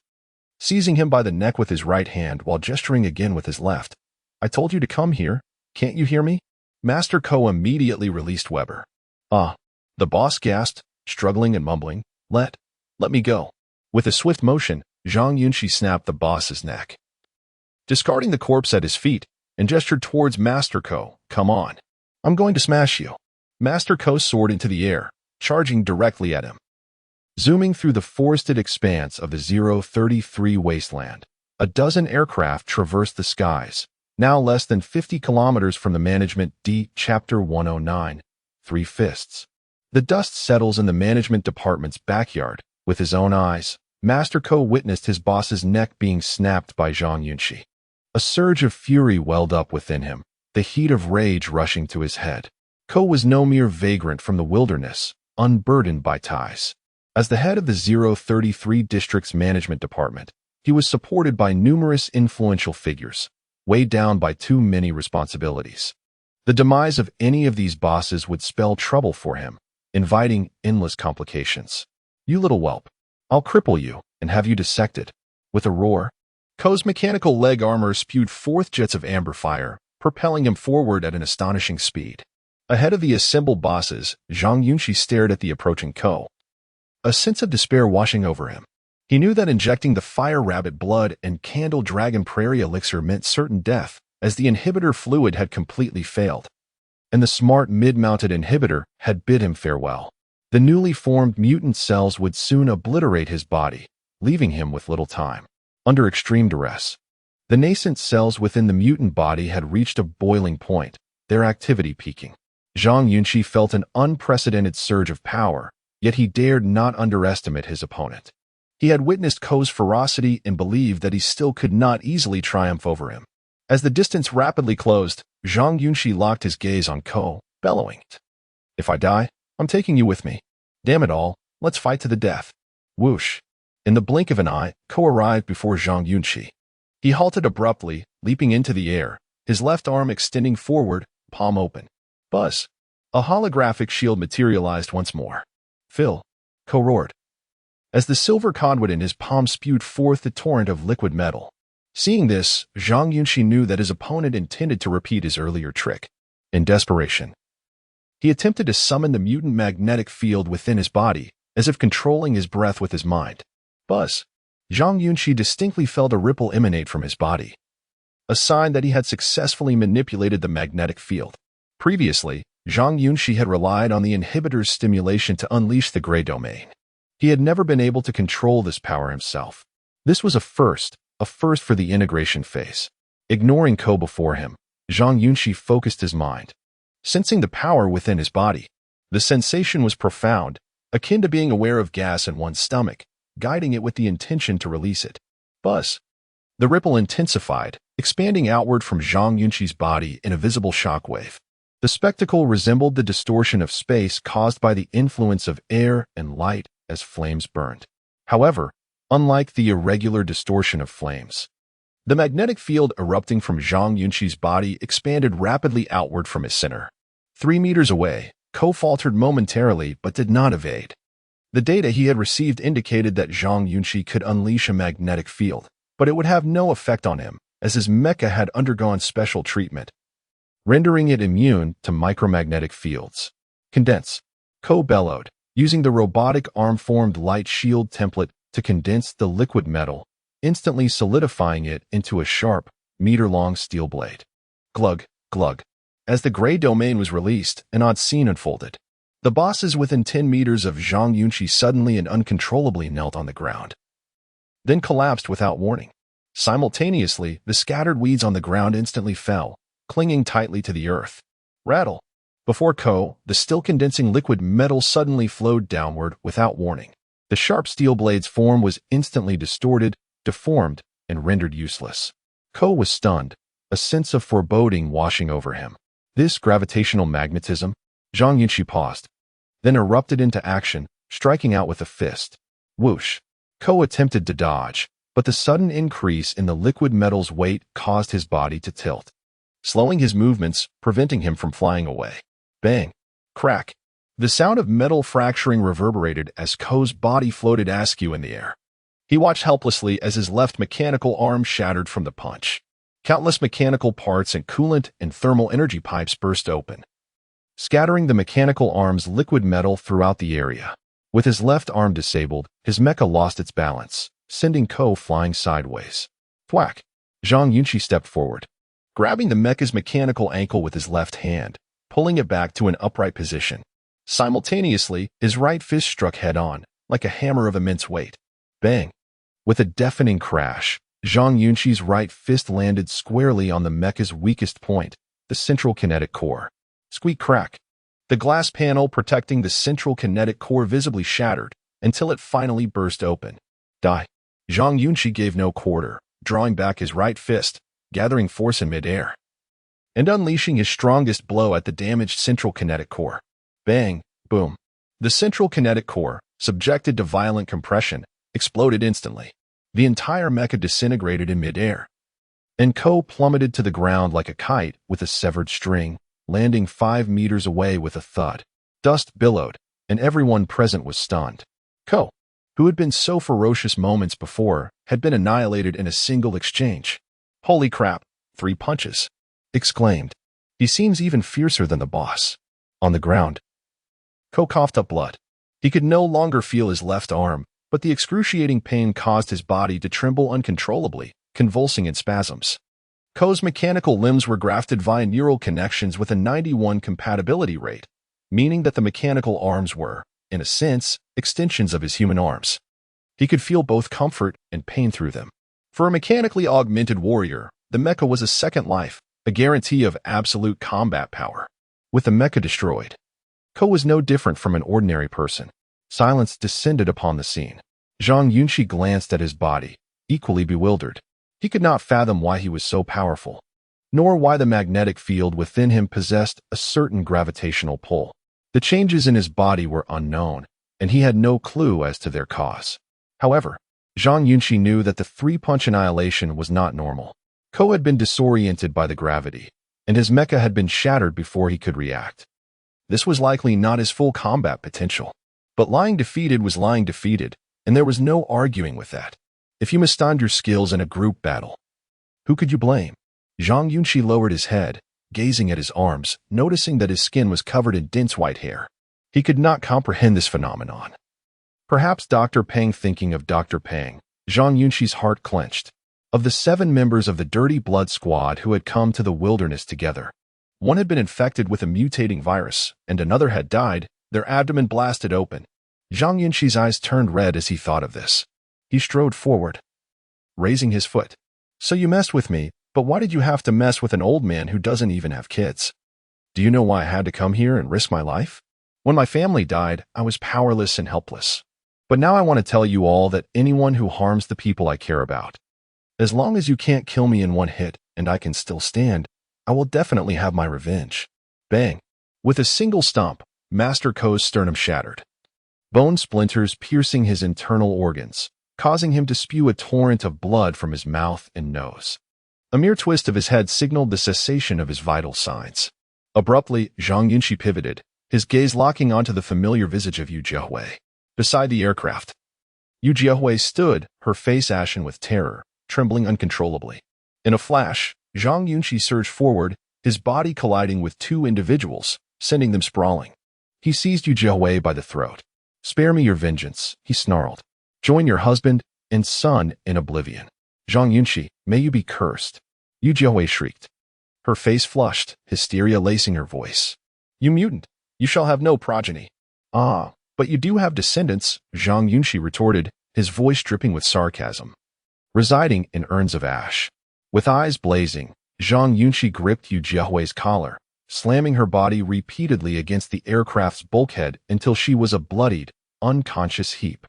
Seizing him by the neck with his right hand while gesturing again with his left, "I told you to come here. Can't you hear me?" Master Ko immediately released Weber. "Ah," the boss gasped, struggling and mumbling, Let me go." With a swift motion, Zhang Yunxi snapped the boss's neck, discarding the corpse at his feet, and gestured towards Master Ko. "Come on. I'm going to smash you." Master Ko soared into the air, charging directly at him. Zooming through the forested expanse of the 033 wasteland, a dozen aircraft traversed the skies, now less than 50 kilometers from the Management D Chapter 109, 3 Fists. The dust settles in the management department's backyard. With his own eyes, Master Ko witnessed his boss's neck being snapped by Zhang Yunxi. A surge of fury welled up within him, the heat of rage rushing to his head. Ko was no mere vagrant from the wilderness, unburdened by ties. As the head of the 033 district's management department, he was supported by numerous influential figures, weighed down by too many responsibilities. The demise of any of these bosses would spell trouble for him, inviting endless complications. "You little whelp, I'll cripple you and have you dissected." With a roar, Ko's mechanical leg armor spewed forth jets of amber fire, propelling him forward at an astonishing speed. Ahead of the assembled bosses, Zhang Yunxi stared at the approaching Ko, a sense of despair washing over him. He knew that injecting the fire rabbit blood and candle dragon prairie elixir meant certain death, as the inhibitor fluid had completely failed, and the smart mid-mounted inhibitor had bid him farewell. The newly formed mutant cells would soon obliterate his body, leaving him with little time. Under extreme duress, the nascent cells within the mutant body had reached a boiling point, their activity peaking. Zhang Yunxi felt an unprecedented surge of power, yet he dared not underestimate his opponent. He had witnessed Ko's ferocity and believed that he still could not easily triumph over him. As the distance rapidly closed, Zhang Yunxi locked his gaze on Ko, bellowing, "If I die, I'm taking you with me. Damn it all, let's fight to the death." Whoosh! In the blink of an eye, Ko arrived before Zhang Yunxi. He halted abruptly, leaping into the air, his left arm extending forward, palm open. Buzz! A holographic shield materialized once more. "Phil!" Ko roared, as the silver conduit in his palm spewed forth a torrent of liquid metal. Seeing this, Zhang Yunxi knew that his opponent intended to repeat his earlier trick. In desperation, he attempted to summon the mutant magnetic field within his body, as if controlling his breath with his mind. Buzz! Zhang Yunxi distinctly felt a ripple emanate from his body, a sign that he had successfully manipulated the magnetic field. Previously, Zhang Yunxi had relied on the inhibitor's stimulation to unleash the gray domain. He had never been able to control this power himself. This was a first for the integration phase. Ignoring Ko before him, Zhang Yunxi focused his mind, sensing the power within his body. The sensation was profound, akin to being aware of gas in one's stomach, guiding it with the intention to release it. Buzz. The ripple intensified, expanding outward from Zhang Yunxi's body in a visible shockwave. The spectacle resembled the distortion of space caused by the influence of air and light as flames burned. However, unlike the irregular distortion of flames, the magnetic field erupting from Zhang Yunxi's body expanded rapidly outward from his center. 3 meters away, Ko faltered momentarily but did not evade. The data he had received indicated that Zhang Yunxi could unleash a magnetic field, but it would have no effect on him, as his mecha had undergone special treatment, rendering it immune to micromagnetic fields. Condense. Ko bellowed, using the robotic arm-formed light shield template to condense the liquid metal, instantly solidifying it into a sharp, meter-long steel blade. Glug, glug. As the gray domain was released, an odd scene unfolded. The bosses within 10 meters of Zhang Yunxi suddenly and uncontrollably knelt on the ground, then collapsed without warning. Simultaneously, the scattered weeds on the ground instantly fell, clinging tightly to the earth. Rattle. Before Ko, the still-condensing liquid metal suddenly flowed downward without warning. The sharp steel blade's form was instantly distorted, deformed, and rendered useless. Ko was stunned, a sense of foreboding washing over him. This gravitational magnetism? Zhang Yunxi paused, then erupted into action, striking out with a fist. Whoosh. Ko attempted to dodge, but the sudden increase in the liquid metal's weight caused his body to tilt, slowing his movements, preventing him from flying away. Bang. Crack. The sound of metal fracturing reverberated as Ko's body floated askew in the air. He watched helplessly as his left mechanical arm shattered from the punch. Countless mechanical parts and coolant and thermal energy pipes burst open, scattering the mechanical arm's liquid metal throughout the area. With his left arm disabled, his mecha lost its balance, sending Ko flying sideways. Thwack! Zhang Yunxi stepped forward, grabbing the mecha's mechanical ankle with his left hand, pulling it back to an upright position. Simultaneously, his right fist struck head-on, like a hammer of immense weight. Bang! With a deafening crash, Zhang Yunxi's right fist landed squarely on the mecha's weakest point, the central kinetic core. Squeak crack. The glass panel protecting the central kinetic core visibly shattered until it finally burst open. Die. Zhang Yunxi gave no quarter, drawing back his right fist, gathering force in midair, and unleashing his strongest blow at the damaged central kinetic core. Bang, boom. The central kinetic core, subjected to violent compression, exploded instantly. The entire mecha disintegrated in midair, and Ko plummeted to the ground like a kite with a severed string, landing 5 meters away with a thud. Dust billowed, and everyone present was stunned. Ko, who had been so ferocious moments before, had been annihilated in a single exchange. Holy crap, 3 punches! Exclaimed. He seems even fiercer than the boss. On the ground, Ko coughed up blood. He could no longer feel his left arm, but the excruciating pain caused his body to tremble uncontrollably, convulsing in spasms. Ko's mechanical limbs were grafted via neural connections with a 91 compatibility rate, meaning that the mechanical arms were, in a sense, extensions of his human arms. He could feel both comfort and pain through them. For a mechanically augmented warrior, the mecha was a second life, a guarantee of absolute combat power. With the mecha destroyed, Ko was no different from an ordinary person. Silence descended upon the scene. Zhang Yunxi glanced at his body, equally bewildered. He could not fathom why he was so powerful, nor why the magnetic field within him possessed a certain gravitational pull. The changes in his body were unknown, and he had no clue as to their cause. However, Zhang Yunxi knew that the 3-punch annihilation was not normal. Ko had been disoriented by the gravity, and his mecha had been shattered before he could react. This was likely not his full combat potential. But lying defeated was lying defeated, and there was no arguing with that. If you mistimed your skills in a group battle, who could you blame? Zhang Yunxi lowered his head, gazing at his arms, noticing that his skin was covered in dense white hair. He could not comprehend this phenomenon. Perhaps Dr. Peng. Thinking of Dr. Peng, Zhang Yunxi's heart clenched. Of the 7 members of the Dirty Blood Squad who had come to the wilderness together, one had been infected with a mutating virus, and another had died, their abdomen blasted open. Zhang Yunxi's eyes turned red as he thought of this. He strode forward, raising his foot. So you messed with me, but why did you have to mess with an old man who doesn't even have kids? Do you know why I had to come here and risk my life? When my family died, I was powerless and helpless. But now I want to tell you all that anyone who harms the people I care about, as long as you can't kill me in one hit and I can still stand, I will definitely have my revenge. Bang! With a single stomp, Master Ko's sternum shattered, bone splinters piercing his internal organs, causing him to spew a torrent of blood from his mouth and nose. A mere twist of his head signaled the cessation of his vital signs. Abruptly, Zhang Yunxi pivoted, his gaze locking onto the familiar visage of Yu Jiehui. Beside the aircraft, Yu Jiehui stood, her face ashen with terror, trembling uncontrollably. In a flash, Zhang Yunxi surged forward, his body colliding with two individuals, sending them sprawling. He seized Yu Jiehui by the throat. "Spare me your vengeance," he snarled. "Join your husband and son in oblivion. Zhang Yunxi, may you be cursed." Yu Jiehui shrieked. Her face flushed, hysteria lacing her voice. "You mutant, you shall have no progeny." "Ah, but you do have descendants," Zhang Yunxi retorted, his voice dripping with sarcasm. Residing in urns of ash. With eyes blazing, Zhang Yunxi gripped Yu Jiehui's collar, slamming her body repeatedly against the aircraft's bulkhead until she was a bloodied, unconscious heap.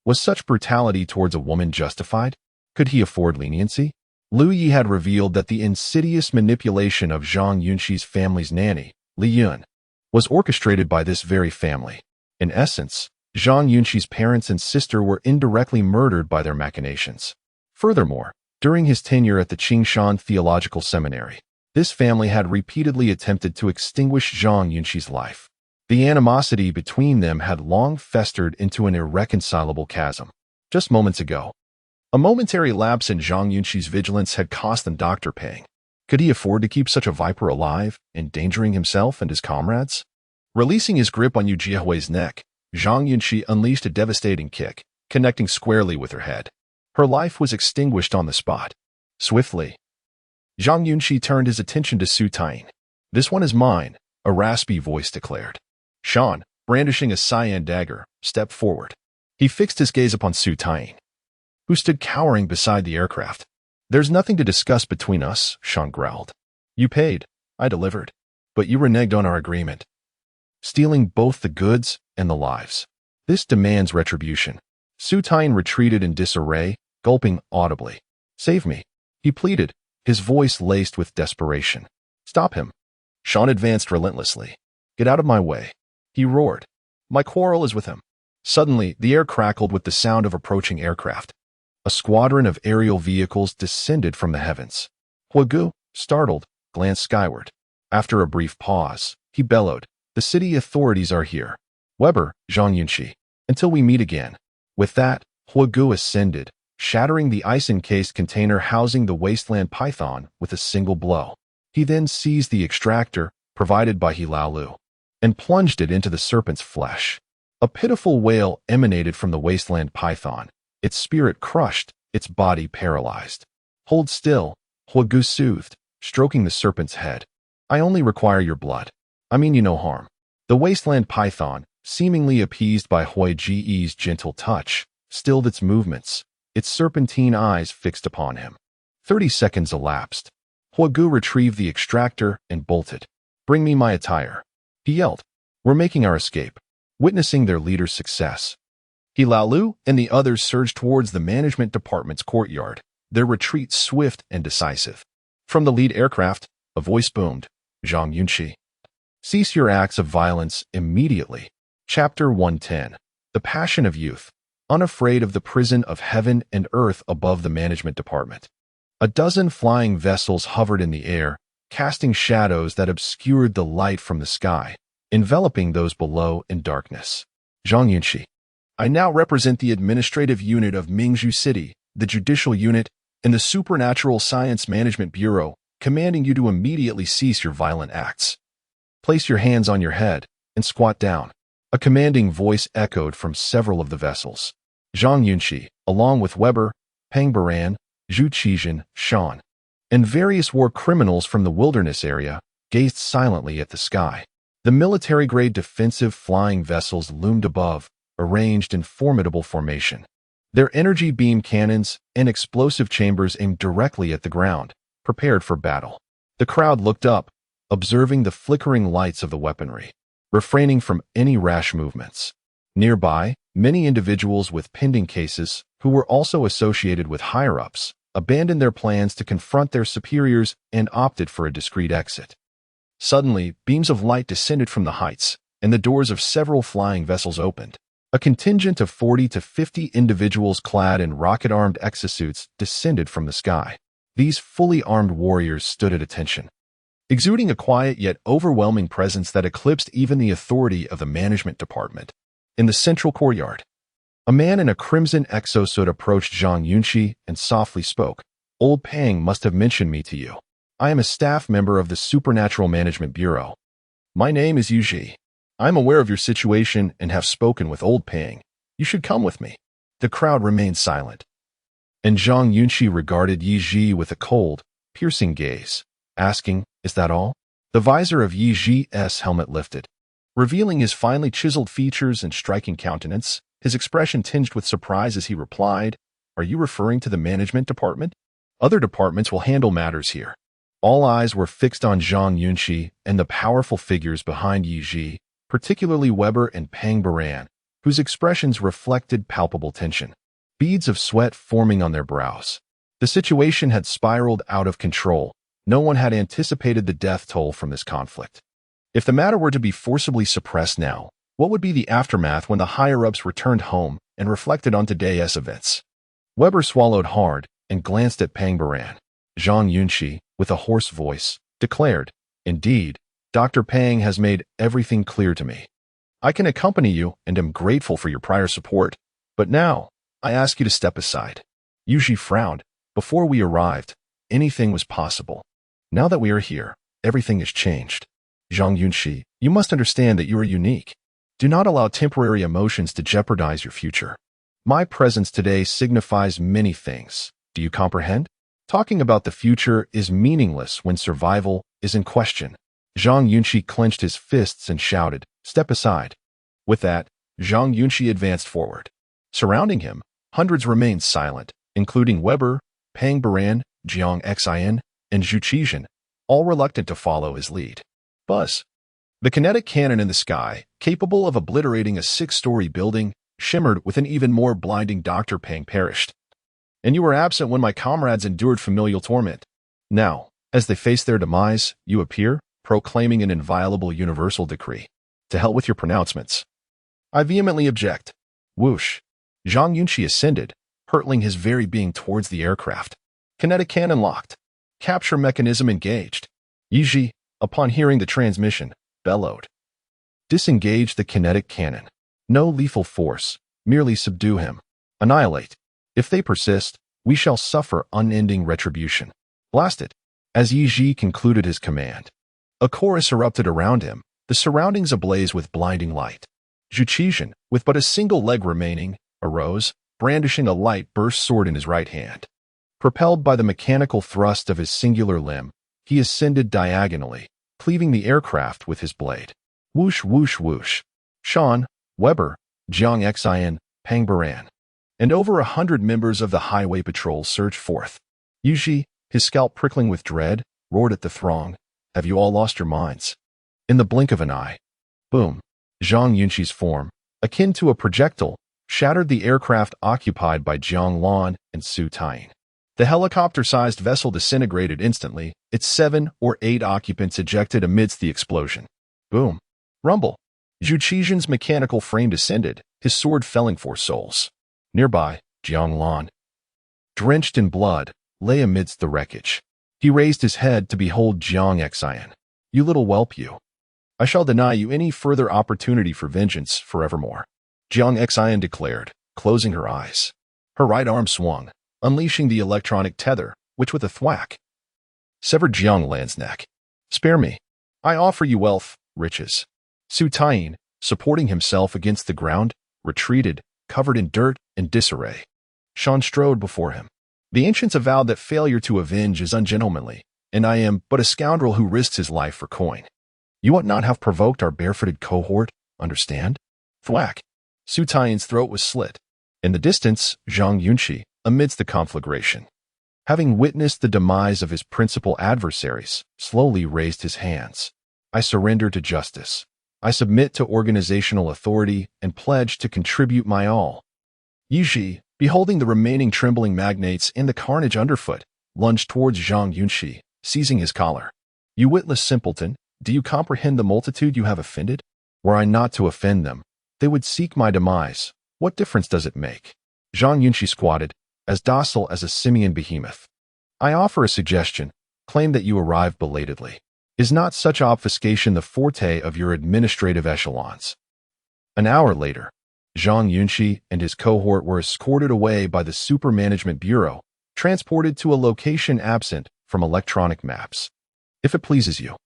Was such brutality towards a woman justified? Could he afford leniency? Lu Yi had revealed that the insidious manipulation of Zhang Yunxi's family's nanny, Li Yun, was orchestrated by this very family. In essence, Zhang Yunxi's parents and sister were indirectly murdered by their machinations. Furthermore, during his tenure at the Qingshan Theological Seminary, this family had repeatedly attempted to extinguish Zhang Yunxi's life. The animosity between them had long festered into an irreconcilable chasm. Just moments ago, a momentary lapse in Zhang Yunxi's vigilance had cost them doctor paying. Could he afford to keep such a viper alive, endangering himself and his comrades? Releasing his grip on Yu Jiehui's neck, Zhang Yunxi unleashed a devastating kick, connecting squarely with her head. Her life was extinguished on the spot. Swiftly, Zhang Yunxi turned his attention to Su Taiying. "This one is mine," a raspy voice declared. Shan, brandishing a cyan dagger, stepped forward. He fixed his gaze upon Su Taiying, who stood cowering beside the aircraft. "There's nothing to discuss between us," Shan growled. "You paid, I delivered, but you reneged on our agreement, stealing both the goods and the lives. This demands retribution." Su Taiying retreated in disarray, gulping audibly. "Save me," he pleaded, his voice laced with desperation. "Stop him." Shan advanced relentlessly. "Get out of my way," he roared. "My quarrel is with him." Suddenly, the air crackled with the sound of approaching aircraft. A squadron of aerial vehicles descended from the heavens. Huagu, startled, glanced skyward. After a brief pause, he bellowed, "The city authorities are here. Weber, Zhang Yunxi, until we meet again." With that, Huagu ascended, shattering the ice-encased container housing the wasteland python with a single blow. He then seized the extractor, provided by Hilaolu, and plunged it into the serpent's flesh. A pitiful wail emanated from the wasteland python, its spirit crushed, its body paralyzed. "Hold still," Huagu soothed, stroking the serpent's head. "I only require your blood. I mean you no harm." The wasteland python, seemingly appeased by Hui Ji's gentle touch, stilled its movements, its serpentine eyes fixed upon him. 30 seconds elapsed. Huagu retrieved the extractor and bolted. "Bring me my attire," he yelled. "We're making our escape." Witnessing their leader's success, Hilaolu and the others surged towards the management department's courtyard, their retreat swift and decisive. From the lead aircraft, a voice boomed, "Zhang Yunxi, cease your acts of violence immediately." Chapter 110. The Passion of Youth. Unafraid of the prison of heaven and earth above the management department. A dozen flying vessels hovered in the air, casting shadows that obscured the light from the sky, enveloping those below in darkness. "Zhang Yunxi, I now represent the administrative unit of Mingzhu City, the judicial unit, and the Supernatural Science Management Bureau, commanding you to immediately cease your violent acts. Place your hands on your head and squat down." A commanding voice echoed from several of the vessels. Zhang Yunxi, along with Weber, Peng Baran, Zhu Qizhen, Shan, and various war criminals from the wilderness area, gazed silently at the sky. The military-grade defensive flying vessels loomed above, arranged in formidable formation. Their energy beam cannons and explosive chambers aimed directly at the ground, prepared for battle. The crowd looked up, observing the flickering lights of the weaponry, refraining from any rash movements. Nearby, many individuals with pending cases, who were also associated with higher-ups, abandoned their plans to confront their superiors and opted for a discreet exit. Suddenly, beams of light descended from the heights, and the doors of several flying vessels opened. A contingent of 40 to 50 individuals clad in rocket-armed exosuits descended from the sky. These fully armed warriors stood at attention, exuding a quiet yet overwhelming presence that eclipsed even the authority of the management department. In the central courtyard, a man in a crimson exosuit approached Zhang Yunxi and softly spoke. "Old Pang must have mentioned me to you. I am a staff member of the Supernatural Management Bureau. My name is Yuji. I am aware of your situation and have spoken with Old Pang. You should come with me." The crowd remained silent, and Zhang Yunxi regarded Yi Ji with a cold, piercing gaze, asking, "Is that all?" The visor of Yi Ji's helmet lifted, revealing his finely chiseled features and striking countenance, his expression tinged with surprise as he replied, "Are you referring to the management department? Other departments will handle matters here." All eyes were fixed on Zhang Yunxi and the powerful figures behind Yi Ji, particularly Weber and Pang Baran, whose expressions reflected palpable tension, beads of sweat forming on their brows. The situation had spiraled out of control. No one had anticipated the death toll from this conflict. If the matter were to be forcibly suppressed now, what would be the aftermath when the higher-ups returned home and reflected on today's events? Weber swallowed hard and glanced at Pang Baran. Zhang Yunxi, with a hoarse voice, declared, "Indeed, Dr. Pang has made everything clear to me. I can accompany you and am grateful for your prior support, but now, I ask you to step aside." Yuji frowned. Before we arrived, anything was possible. Now that we are here, everything has changed. Zhang Yunxi, you must understand that you are unique. Do not allow temporary emotions to jeopardize your future. My presence today signifies many things. Do you comprehend? Talking about the future is meaningless when survival is in question. Zhang Yunxi clenched his fists and shouted, "Step aside." With that, Zhang Yunxi advanced forward. Surrounding him, hundreds remained silent, including Weber, Pang Baran, Jiang Xin, and Zhu Qizhen, all reluctant to follow his lead. Buzz. The kinetic cannon in the sky, capable of obliterating a 6-story building, shimmered with an even more blinding Dr. Pang perished. "And you were absent when my comrades endured familial torment. Now, as they face their demise, you appear, proclaiming an inviolable universal decree. To hell with your pronouncements. I vehemently object." Whoosh. Zhang Yunxi ascended, hurtling his very being towards the aircraft. Kinetic cannon locked. Capture mechanism engaged. Yi Ji, upon hearing the transmission, bellowed. Disengage the kinetic cannon. No lethal force, merely subdue him. Annihilate. If they persist, we shall suffer unending retribution. Blast it. As Yi Ji concluded his command, a chorus erupted around him, the surroundings ablaze with blinding light. Zhu Qizhen, with but a single leg remaining, arose, brandishing a light-burst sword in his right hand. Propelled by the mechanical thrust of his singular limb, he ascended diagonally, cleaving the aircraft with his blade. Whoosh, whoosh, whoosh. Sean, Weber, Jiang Xin, Pang Baran, and over 100 members of the highway patrol surged forth. Yuji, his scalp prickling with dread, roared at the throng, "Have you all lost your minds?" In the blink of an eye, boom, Zhang Yunxi's form, akin to a projectile, shattered the aircraft occupied by Jiang Lan and Su Taiyin. The helicopter-sized vessel disintegrated instantly, its 7 or 8 occupants ejected amidst the explosion. Boom. Rumble. Zhu Qizhen's mechanical frame descended, his sword felling 4 souls. Nearby, Jiang Lan, drenched in blood, lay amidst the wreckage. He raised his head to behold Jiang Xin. "You little whelp, you. I shall deny you any further opportunity for vengeance forevermore," Jiang Xin declared, closing her eyes. Her right arm swung, unleashing the electronic tether, which with a thwack severed Jiang Lan's neck. "Spare me. I offer you wealth, riches." Su Taiyin, supporting himself against the ground, retreated, covered in dirt and disarray. Sean strode before him. "The ancients avowed that failure to avenge is ungentlemanly, and I am but a scoundrel who risks his life for coin. You ought not have provoked our barefooted cohort, understand?" Thwack. Su Taiyin's throat was slit. In the distance, Zhang Yunxi, amidst the conflagration, having witnessed the demise of his principal adversaries, slowly raised his hands. "I surrender to justice. I submit to organizational authority and pledge to contribute my all. Yunxi, beholding the remaining trembling magnates in the carnage underfoot, lunged towards Zhang Yunxi, seizing his collar. You witless simpleton, do you comprehend the multitude you have offended? Were I not to offend them, they would seek my demise. What difference does it make? Zhang Yunxi squatted, as docile as a simian behemoth. I offer a suggestion. Claim that you arrived belatedly. Is not such obfuscation the forte of your administrative echelons? An hour later, Zhang Yunxi and his cohort were escorted away by the Super Management Bureau, transported to a location absent from electronic maps. If it pleases you,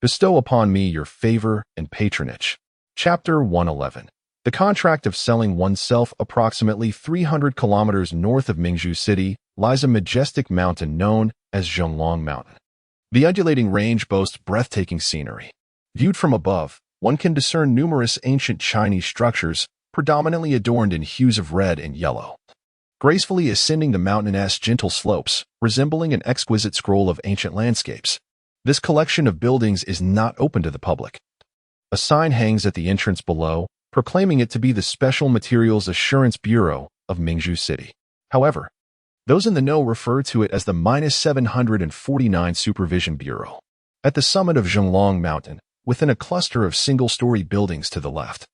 bestow upon me your favor and patronage. Chapter 111. The contract of selling oneself. Approximately 300 kilometers north of Mingzhu City lies a majestic mountain known as Zhonglong Mountain. The undulating range boasts breathtaking scenery. Viewed from above, one can discern numerous ancient Chinese structures, predominantly adorned in hues of red and yellow, gracefully ascending the mountainous gentle slopes, resembling an exquisite scroll of ancient landscapes. This collection of buildings is not open to the public. A sign hangs at the entrance below, proclaiming it to be the Special Materials Assurance Bureau of Mingzhu City. However, those in the know refer to it as the -749 Supervision Bureau. At the summit of Zhonglong Mountain, within a cluster of single-story buildings to the left,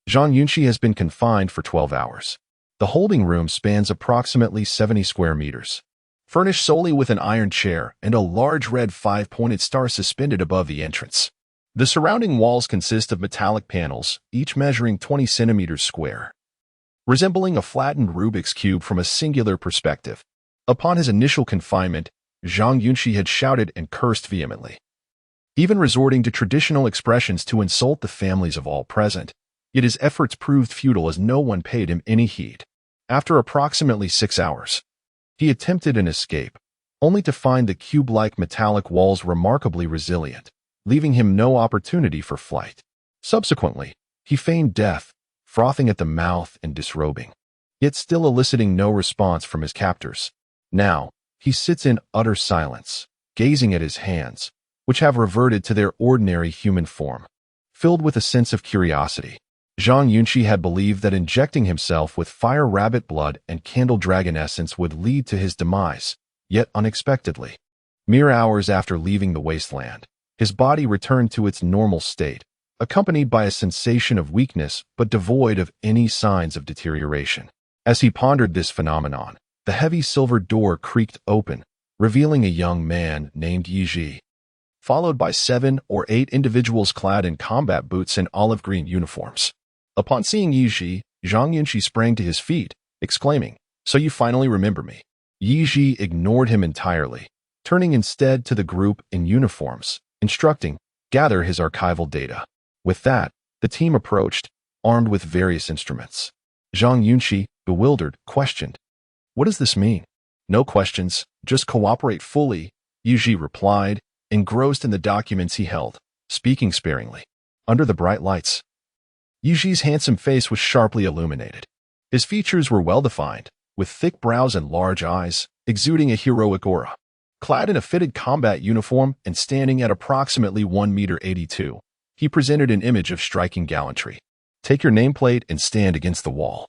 Zhang Yunxi has been confined for 12 hours. The holding room spans approximately 70 square meters, furnished solely with an iron chair and a large red five-pointed star suspended above the entrance. The surrounding walls consist of metallic panels, each measuring 20 centimeters square, resembling a flattened Rubik's Cube from a singular perspective. Upon his initial confinement, Zhang Yunxi had shouted and cursed vehemently, even resorting to traditional expressions to insult the families of all present. Yet his efforts proved futile as no one paid him any heed. After approximately 6 hours, he attempted an escape, only to find the cube-like metallic walls remarkably resilient, leaving him no opportunity for flight. Subsequently, he feigned death, frothing at the mouth and disrobing, yet still eliciting no response from his captors. Now, he sits in utter silence, gazing at his hands, which have reverted to their ordinary human form. Filled with a sense of curiosity, Zhang Yunxi had believed that injecting himself with fire rabbit blood and candle dragon essence would lead to his demise, yet unexpectedly, mere hours after leaving the wasteland, his body returned to its normal state, accompanied by a sensation of weakness but devoid of any signs of deterioration. As he pondered this phenomenon, the heavy silver door creaked open, revealing a young man named Yiji, followed by 7 or 8 individuals clad in combat boots and olive green uniforms. Upon seeing Yiji, Zhang Yunxi sprang to his feet, exclaiming, "So you finally remember me?" Yiji ignored him entirely, turning instead to the group in uniforms, instructing, "Gather his archival data." With that, the team approached, armed with various instruments. Zhang Yunxi, bewildered, questioned, "What does this mean?" "No questions, just cooperate fully," Yiji replied, engrossed in the documents he held, speaking sparingly. Under the bright lights, Yiji's handsome face was sharply illuminated. His features were well-defined, with thick brows and large eyes, exuding a heroic aura. Clad in a fitted combat uniform and standing at approximately 1.82 meters, he presented an image of striking gallantry. "Take your nameplate and stand against the wall."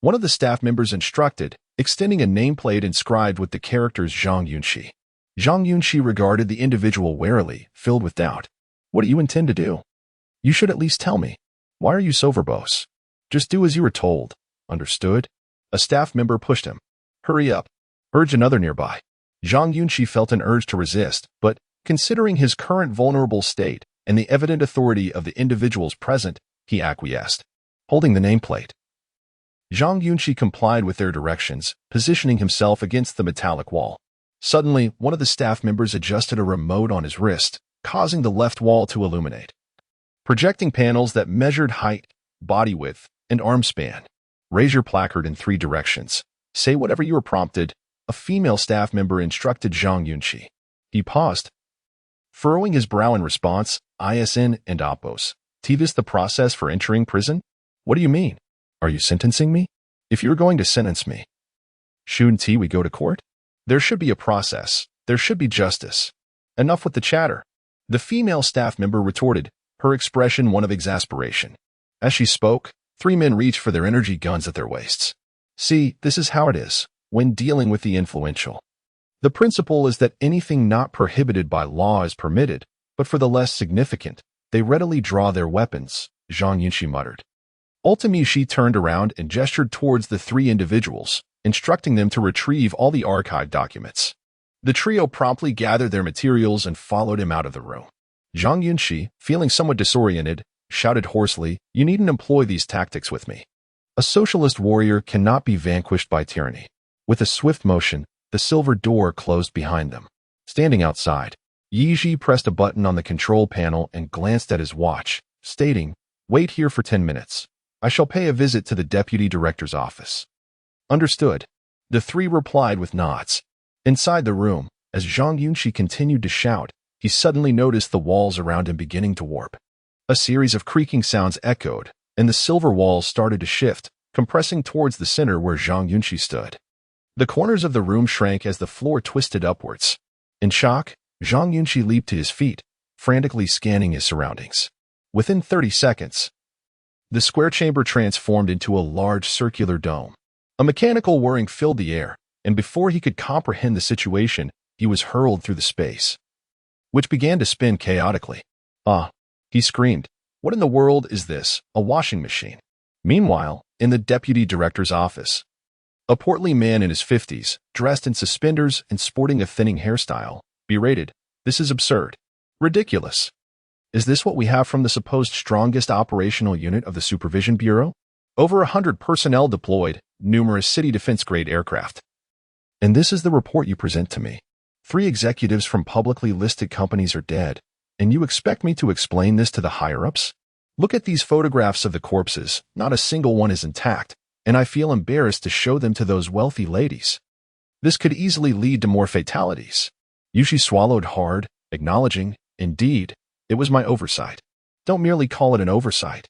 One of the staff members instructed, extending a nameplate inscribed with the characters Zhang Yunxi. Zhang Yunxi regarded the individual warily, filled with doubt. "What do you intend to do? You should at least tell me. Why are you so verbose? Just do as you were told. Understood?" A staff member pushed him. "Hurry up," urged another nearby. Zhang Yunxi felt an urge to resist, but, considering his current vulnerable state and the evident authority of the individuals present, he acquiesced. Holding the nameplate, Zhang Yunxi complied with their directions, positioning himself against the metallic wall. Suddenly, one of the staff members adjusted a remote on his wrist, causing the left wall to illuminate, projecting panels that measured height, body width, and arm span. "Raise your placard in 3 directions. Say whatever you are prompted," a female staff member instructed Zhang Yunxi. He paused, furrowing his brow in response. "ISN and Oppos. This the process for entering prison?" "What do you mean? Are you sentencing me?" "If you're going to sentence me, shouldn't we go to court? There should be a process. There should be justice. Enough with the chatter," the female staff member retorted, her expression one of exasperation. As she spoke, three men reached for their energy guns at their waists. See, this is how it is when dealing with the influential. The principle is that anything not prohibited by law is permitted, but for the less significant, they readily draw their weapons, Zhang Yunxi muttered. Ultimately, turned around and gestured towards the three individuals, instructing them to retrieve all the archived documents. The trio promptly gathered their materials and followed him out of the room. Zhang Yunxi, feeling somewhat disoriented, shouted hoarsely, "You needn't employ these tactics with me. A socialist warrior cannot be vanquished by tyranny." With a swift motion, the silver door closed behind them. Standing outside, Yiji pressed a button on the control panel and glanced at his watch, stating, "Wait here for 10 minutes. I shall pay a visit to the deputy director's office." Understood. The three replied with nods. Inside the room, as Zhang Yunxi continued to shout, he suddenly noticed the walls around him beginning to warp. A series of creaking sounds echoed, and the silver walls started to shift, compressing towards the center where Zhang Yunxi stood. The corners of the room shrank as the floor twisted upwards. In shock, Zhang Yunxi leaped to his feet, frantically scanning his surroundings. Within 30 seconds, the square chamber transformed into a large circular dome. A mechanical whirring filled the air, and before he could comprehend the situation, he was hurled through the space, which began to spin chaotically. "Ah!" he screamed. "What in the world is this? A washing machine?" Meanwhile, in the deputy director's office, a portly man in his 50s, dressed in suspenders and sporting a thinning hairstyle, berated, "This is absurd. Ridiculous. Is this what we have from the supposed strongest operational unit of the Supervision Bureau? Over 100 personnel deployed, numerous city defense-grade aircraft. And this is the report you present to me. 3 executives from publicly listed companies are dead, and you expect me to explain this to the higher-ups? Look at these photographs of the corpses, not a single one is intact, and I feel embarrassed to show them to those wealthy ladies. This could easily lead to more fatalities." Yushi swallowed hard, acknowledging, "Indeed, it was my oversight. Don't merely call it an oversight.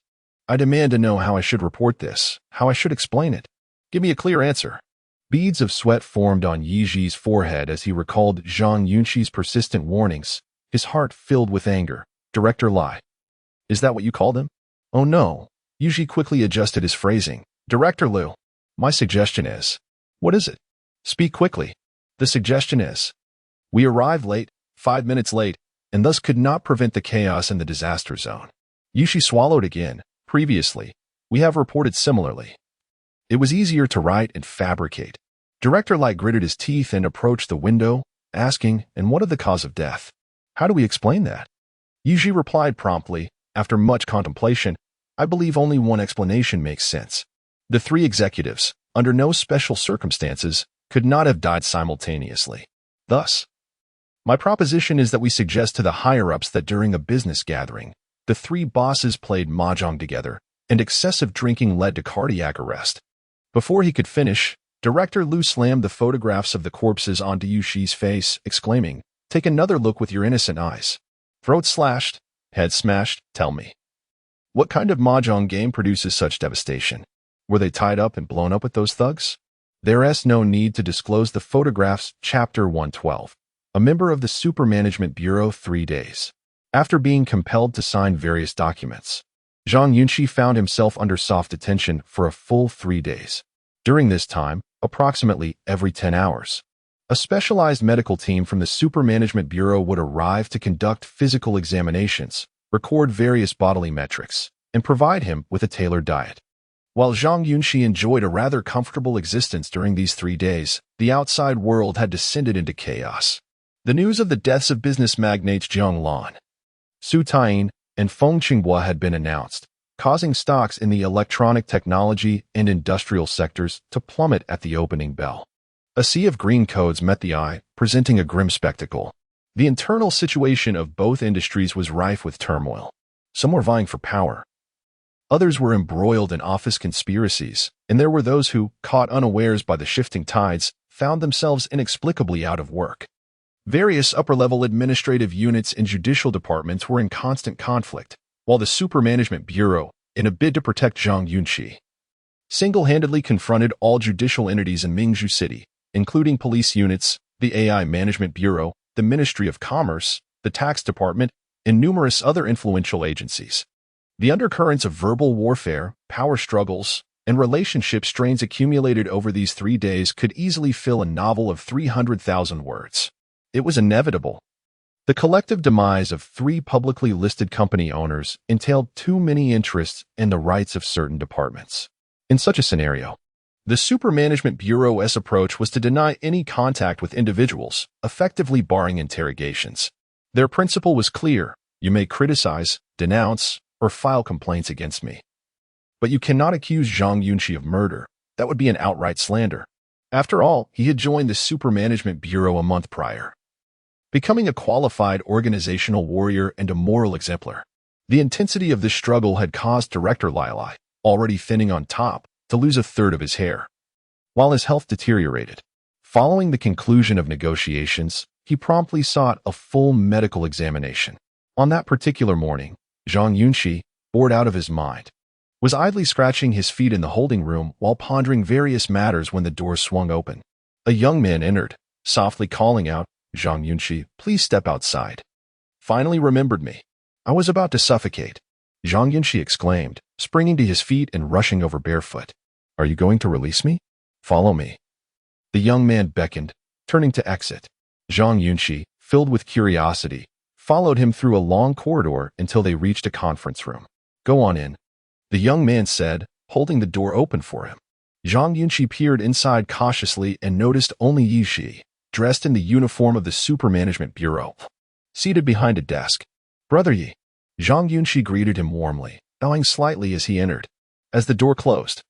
I demand to know how I should report this, how I should explain it. Give me a clear answer." Beads of sweat formed on Yiji's forehead as he recalled Zhang Yunxi's persistent warnings, his heart filled with anger. "Director Lai. Is that what you called him?" "Oh no." Yiji quickly adjusted his phrasing. "Director Liu. My suggestion is..." "What is it?" "Speak quickly." "The suggestion is..." "We arrived late, 5 minutes late, and thus could not prevent the chaos in the disaster zone." Yushi swallowed again. "Previously, we have reported similarly." It was easier to write and fabricate. Director Light gritted his teeth and approached the window, asking, "And what of the cause of death? How do we explain that?" Yuji replied promptly, after much contemplation, "I believe only one explanation makes sense. The 3 executives, under no special circumstances, could not have died simultaneously. Thus, my proposition is that we suggest to the higher-ups that during a business gathering, the 3 bosses played mahjong together, and excessive drinking led to cardiac arrest." Before he could finish, Director Liu slammed the photographs of the corpses onto Yushi's face, exclaiming, "Take another look with your innocent eyes. Throat slashed, head smashed, tell me. What kind of mahjong game produces such devastation? Were they tied up and blown up with those thugs?" There is no need to disclose the photographs. Chapter 112. A member of the Supermanagement Bureau 3 days. After being compelled to sign various documents, Zhang Yunxi found himself under soft detention for a full 3 days. During this time, approximately every 10 hours, a specialized medical team from the Supermanagement Bureau would arrive to conduct physical examinations, record various bodily metrics, and provide him with a tailored diet. While Zhang Yunxi enjoyed a rather comfortable existence during these 3 days, the outside world had descended into chaos. The news of the deaths of business magnates Zhang Lan, Su Taiyin, and Feng Qinghua had been announced, causing stocks in the electronic technology and industrial sectors to plummet at the opening bell. A sea of green codes met the eye, presenting a grim spectacle. The internal situation of both industries was rife with turmoil. Some were vying for power. Others were embroiled in office conspiracies, and there were those who, caught unawares by the shifting tides, found themselves inexplicably out of work. Various upper-level administrative units and judicial departments were in constant conflict, while the Supermanagement Bureau, in a bid to protect Zhang Yunxi, single-handedly confronted all judicial entities in Mingzhu City, including police units, the AI Management Bureau, the Ministry of Commerce, the Tax Department, and numerous other influential agencies. The undercurrents of verbal warfare, power struggles, and relationship strains accumulated over these 3 days could easily fill a novel of 300,000 words. It was inevitable. The collective demise of 3 publicly listed company owners entailed too many interests and the rights of certain departments. In such a scenario, the Supermanagement Bureau's approach was to deny any contact with individuals, effectively barring interrogations. Their principle was clear: you may criticize, denounce, or file complaints against me, but you cannot accuse Zhang Yunxi of murder. That would be an outright slander. After all, he had joined the Supermanagement Bureau a month prior, becoming a qualified organizational warrior and a moral exemplar. The intensity of this struggle had caused Director Lili, already thinning on top, to lose a third of his hair, while his health deteriorated. Following the conclusion of negotiations, he promptly sought a full medical examination. On that particular morning, Zhang Yunxi, bored out of his mind, was idly scratching his feet in the holding room while pondering various matters when the door swung open. A young man entered, softly calling out, "Zhang Yunxi, please step outside." "Finally remembered me. I was about to suffocate," Zhang Yunxi exclaimed, springing to his feet and rushing over barefoot. "Are you going to release me? Follow me." The young man beckoned, turning to exit. Zhang Yunxi, filled with curiosity, followed him through a long corridor until they reached a conference room. "Go on in," the young man said, holding the door open for him. Zhang Yunxi peered inside cautiously and noticed only Yi Shi, dressed in the uniform of the Supermanagement Bureau, seated behind a desk. "Brother Yi," Zhang Yunxi greeted him warmly, bowing slightly as he entered. As the door closed,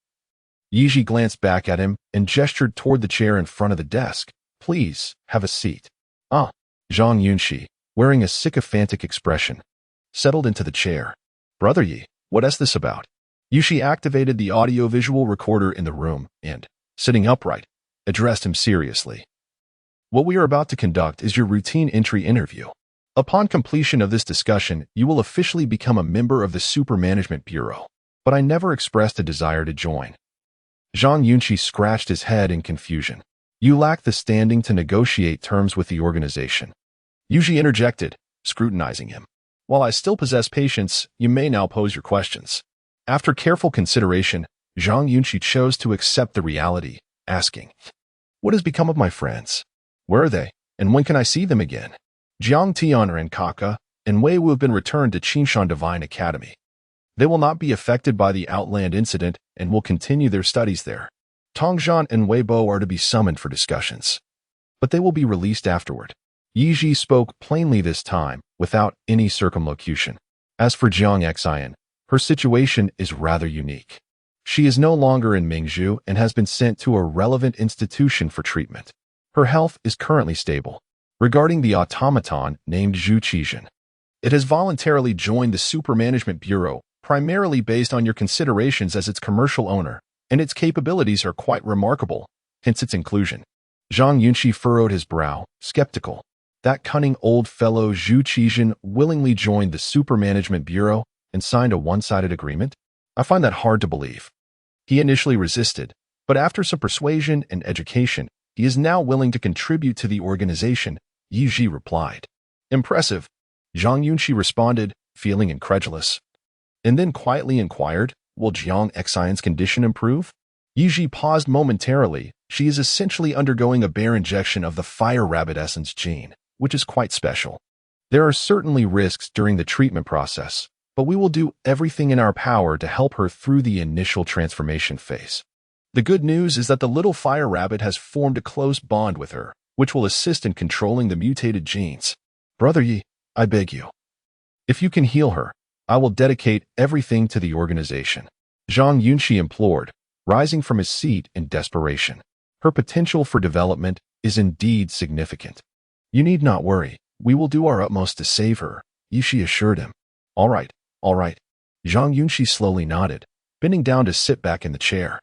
Yi Shi glanced back at him and gestured toward the chair in front of the desk. "Please, have a seat." "Ah." Zhang Yunxi, wearing a sycophantic expression, settled into the chair. "Brother Yi, what is this about?" Yi Shi activated the audio-visual recorder in the room and, sitting upright, addressed him seriously. "What we are about to conduct is your routine entry interview. Upon completion of this discussion, you will officially become a member of the Supermanagement Bureau, but I never expressed a desire to join." Zhang Yunxi scratched his head in confusion. "You lack the standing to negotiate terms with the organization," Yi Shi interjected, scrutinizing him. "While I still possess patience, you may now pose your questions." After careful consideration, Zhang Yunxi chose to accept the reality, asking, "What has become of my friends? Where are they, and when can I see them again?" Jiang Tian and Kaka and Wei Wu have been returned to Qinshan Divine Academy. They will not be affected by the Outland incident and will continue their studies there. Tongzhan and Wei Bo are to be summoned for discussions, but they will be released afterward. Yi Ji spoke plainly this time, without any circumlocution. As for Jiang Xian, her situation is rather unique. She is no longer in Mingzhu and has been sent to a relevant institution for treatment. Her health is currently stable. Regarding the automaton named Zhu Qizhen, it has voluntarily joined the Supermanagement Bureau, primarily based on your considerations as its commercial owner, and its capabilities are quite remarkable, hence its inclusion. Zhang Yunxi furrowed his brow, skeptical. That cunning old fellow Zhu Qizhen willingly joined the Supermanagement Bureau and signed a one-sided agreement? I find that hard to believe. He initially resisted, but after some persuasion and education, he is now willing to contribute to the organization, Yi Ji replied. Impressive, Zhang Yunxi responded, feeling incredulous. And then quietly inquired, will Jiang Xian's condition improve? Yi Ji paused momentarily. She is essentially undergoing a bare injection of the fire rabbit essence gene, which is quite special. There are certainly risks during the treatment process, but we will do everything in our power to help her through the initial transformation phase. The good news is that the little fire rabbit has formed a close bond with her, which will assist in controlling the mutated genes. Brother Yi, I beg you. If you can heal her, I will dedicate everything to the organization. Zhang Yunxi implored, rising from his seat in desperation. Her potential for development is indeed significant. You need not worry. We will do our utmost to save her, Yi Shi assured him. All right. Zhang Yunxi slowly nodded, bending down to sit back in the chair.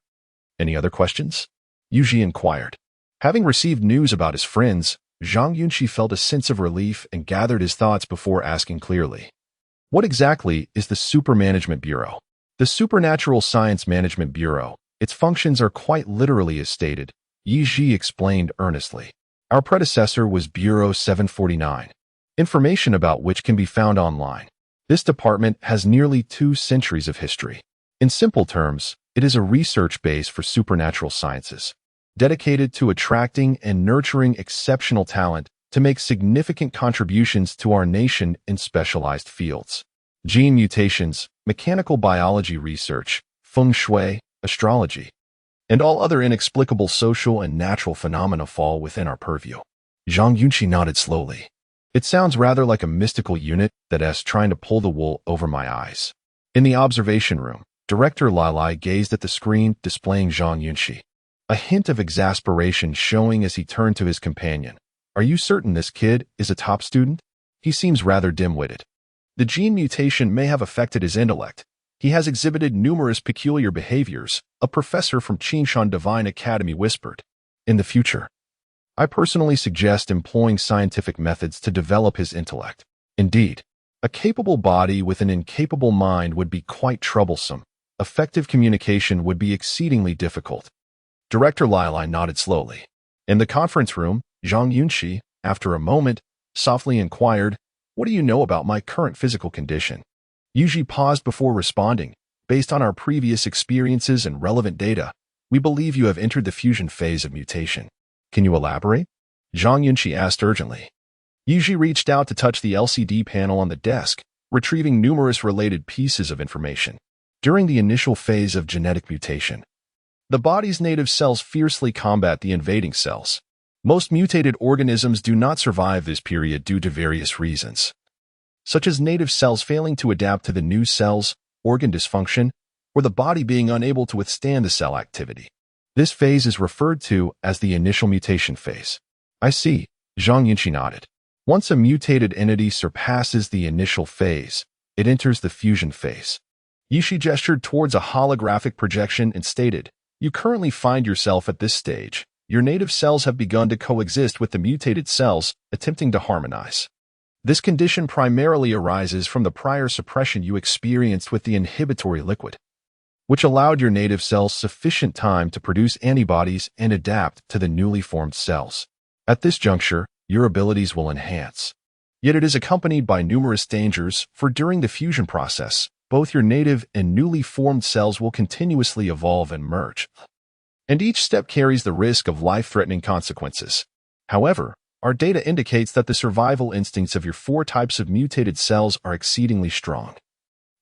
Any other questions? Yi Ji inquired. Having received news about his friends, Zhang Yunxi felt a sense of relief and gathered his thoughts before asking clearly. What exactly is the Supermanagement Bureau? The Supernatural Science Management Bureau. Its functions are quite literally as stated, Yi Ji explained earnestly. Our predecessor was Bureau 749. information about which can be found online. This department has nearly 2 centuries of history. In simple terms, it is a research base for supernatural sciences, dedicated to attracting and nurturing exceptional talent to make significant contributions to our nation in specialized fields. Gene mutations, mechanical biology research, feng shui, astrology, and all other inexplicable social and natural phenomena fall within our purview. Zhang Yunxi nodded slowly. It sounds rather like a mystical unit that's trying to pull the wool over my eyes. In the observation room, Director Lai gazed at the screen displaying Zhang Yunxi, a hint of exasperation showing as he turned to his companion. Are you certain this kid is a top student? He seems rather dim-witted. The gene mutation may have affected his intellect. He has exhibited numerous peculiar behaviors, a professor from Qingshan Divine Academy whispered. In the future, I personally suggest employing scientific methods to develop his intellect. Indeed, a capable body with an incapable mind would be quite troublesome. Effective communication would be exceedingly difficult. Director Lai nodded slowly. In the conference room, Zhang Yunxi, after a moment, softly inquired, "What do you know about my current physical condition?" Yuji paused before responding. Based on our previous experiences and relevant data, we believe you have entered the fusion phase of mutation. Can you elaborate? Zhang Yunxi asked urgently. Yuji reached out to touch the LCD panel on the desk, retrieving numerous related pieces of information. During the initial phase of genetic mutation, the body's native cells fiercely combat the invading cells. Most mutated organisms do not survive this period due to various reasons, such as native cells failing to adapt to the new cells, organ dysfunction, or the body being unable to withstand the cell activity. This phase is referred to as the initial mutation phase. I see, Zhang Yunxi nodded. Once a mutated entity surpasses the initial phase, it enters the fusion phase. Yuxi gestured towards a holographic projection and stated, "You currently find yourself at this stage. Your native cells have begun to coexist with the mutated cells, attempting to harmonize. This condition primarily arises from the prior suppression you experienced with the inhibitory liquid, which allowed your native cells sufficient time to produce antibodies and adapt to the newly formed cells. At this juncture, your abilities will enhance. Yet it is accompanied by numerous dangers, for during the fusion process, both your native and newly formed cells will continuously evolve and merge, and each step carries the risk of life-threatening consequences. However, our data indicates that the survival instincts of your 4 types of mutated cells are exceedingly strong.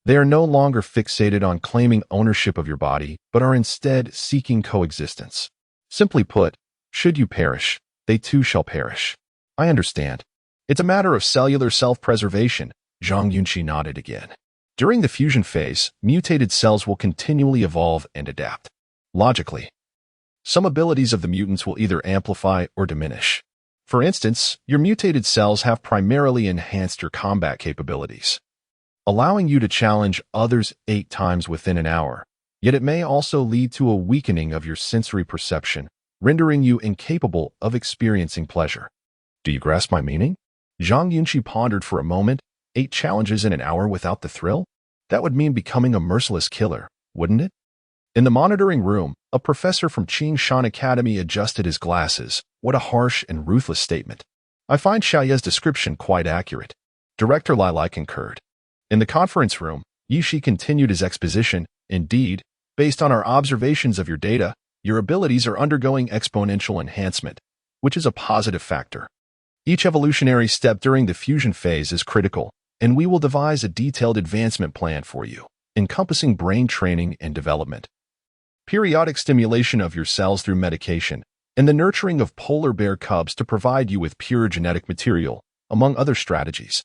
They are no longer fixated on claiming ownership of your body, but are instead seeking coexistence. Simply put, should you perish, they too shall perish. I understand. It's a matter of cellular self-preservation, Zhang Yunxi nodded again. During the fusion phase, mutated cells will continually evolve and adapt. Logically, some abilities of the mutants will either amplify or diminish. For instance, your mutated cells have primarily enhanced your combat capabilities, allowing you to challenge others 8 times within an hour. Yet it may also lead to a weakening of your sensory perception, rendering you incapable of experiencing pleasure. Do you grasp my meaning? Zhang Yunxi pondered for a moment. 8 challenges in an hour without the thrill? That would mean becoming a merciless killer, wouldn't it? In the monitoring room, a professor from Qingshan Academy adjusted his glasses. What a harsh and ruthless statement. I find Xiaoye's description quite accurate. Director Lai concurred. In the conference room, Yuxi continued his exposition. Indeed, based on our observations of your data, your abilities are undergoing exponential enhancement, which is a positive factor. Each evolutionary step during the fusion phase is critical, and we will devise a detailed advancement plan for you, encompassing brain training and development, periodic stimulation of your cells through medication, and the nurturing of polar bear cubs to provide you with pure genetic material, among other strategies.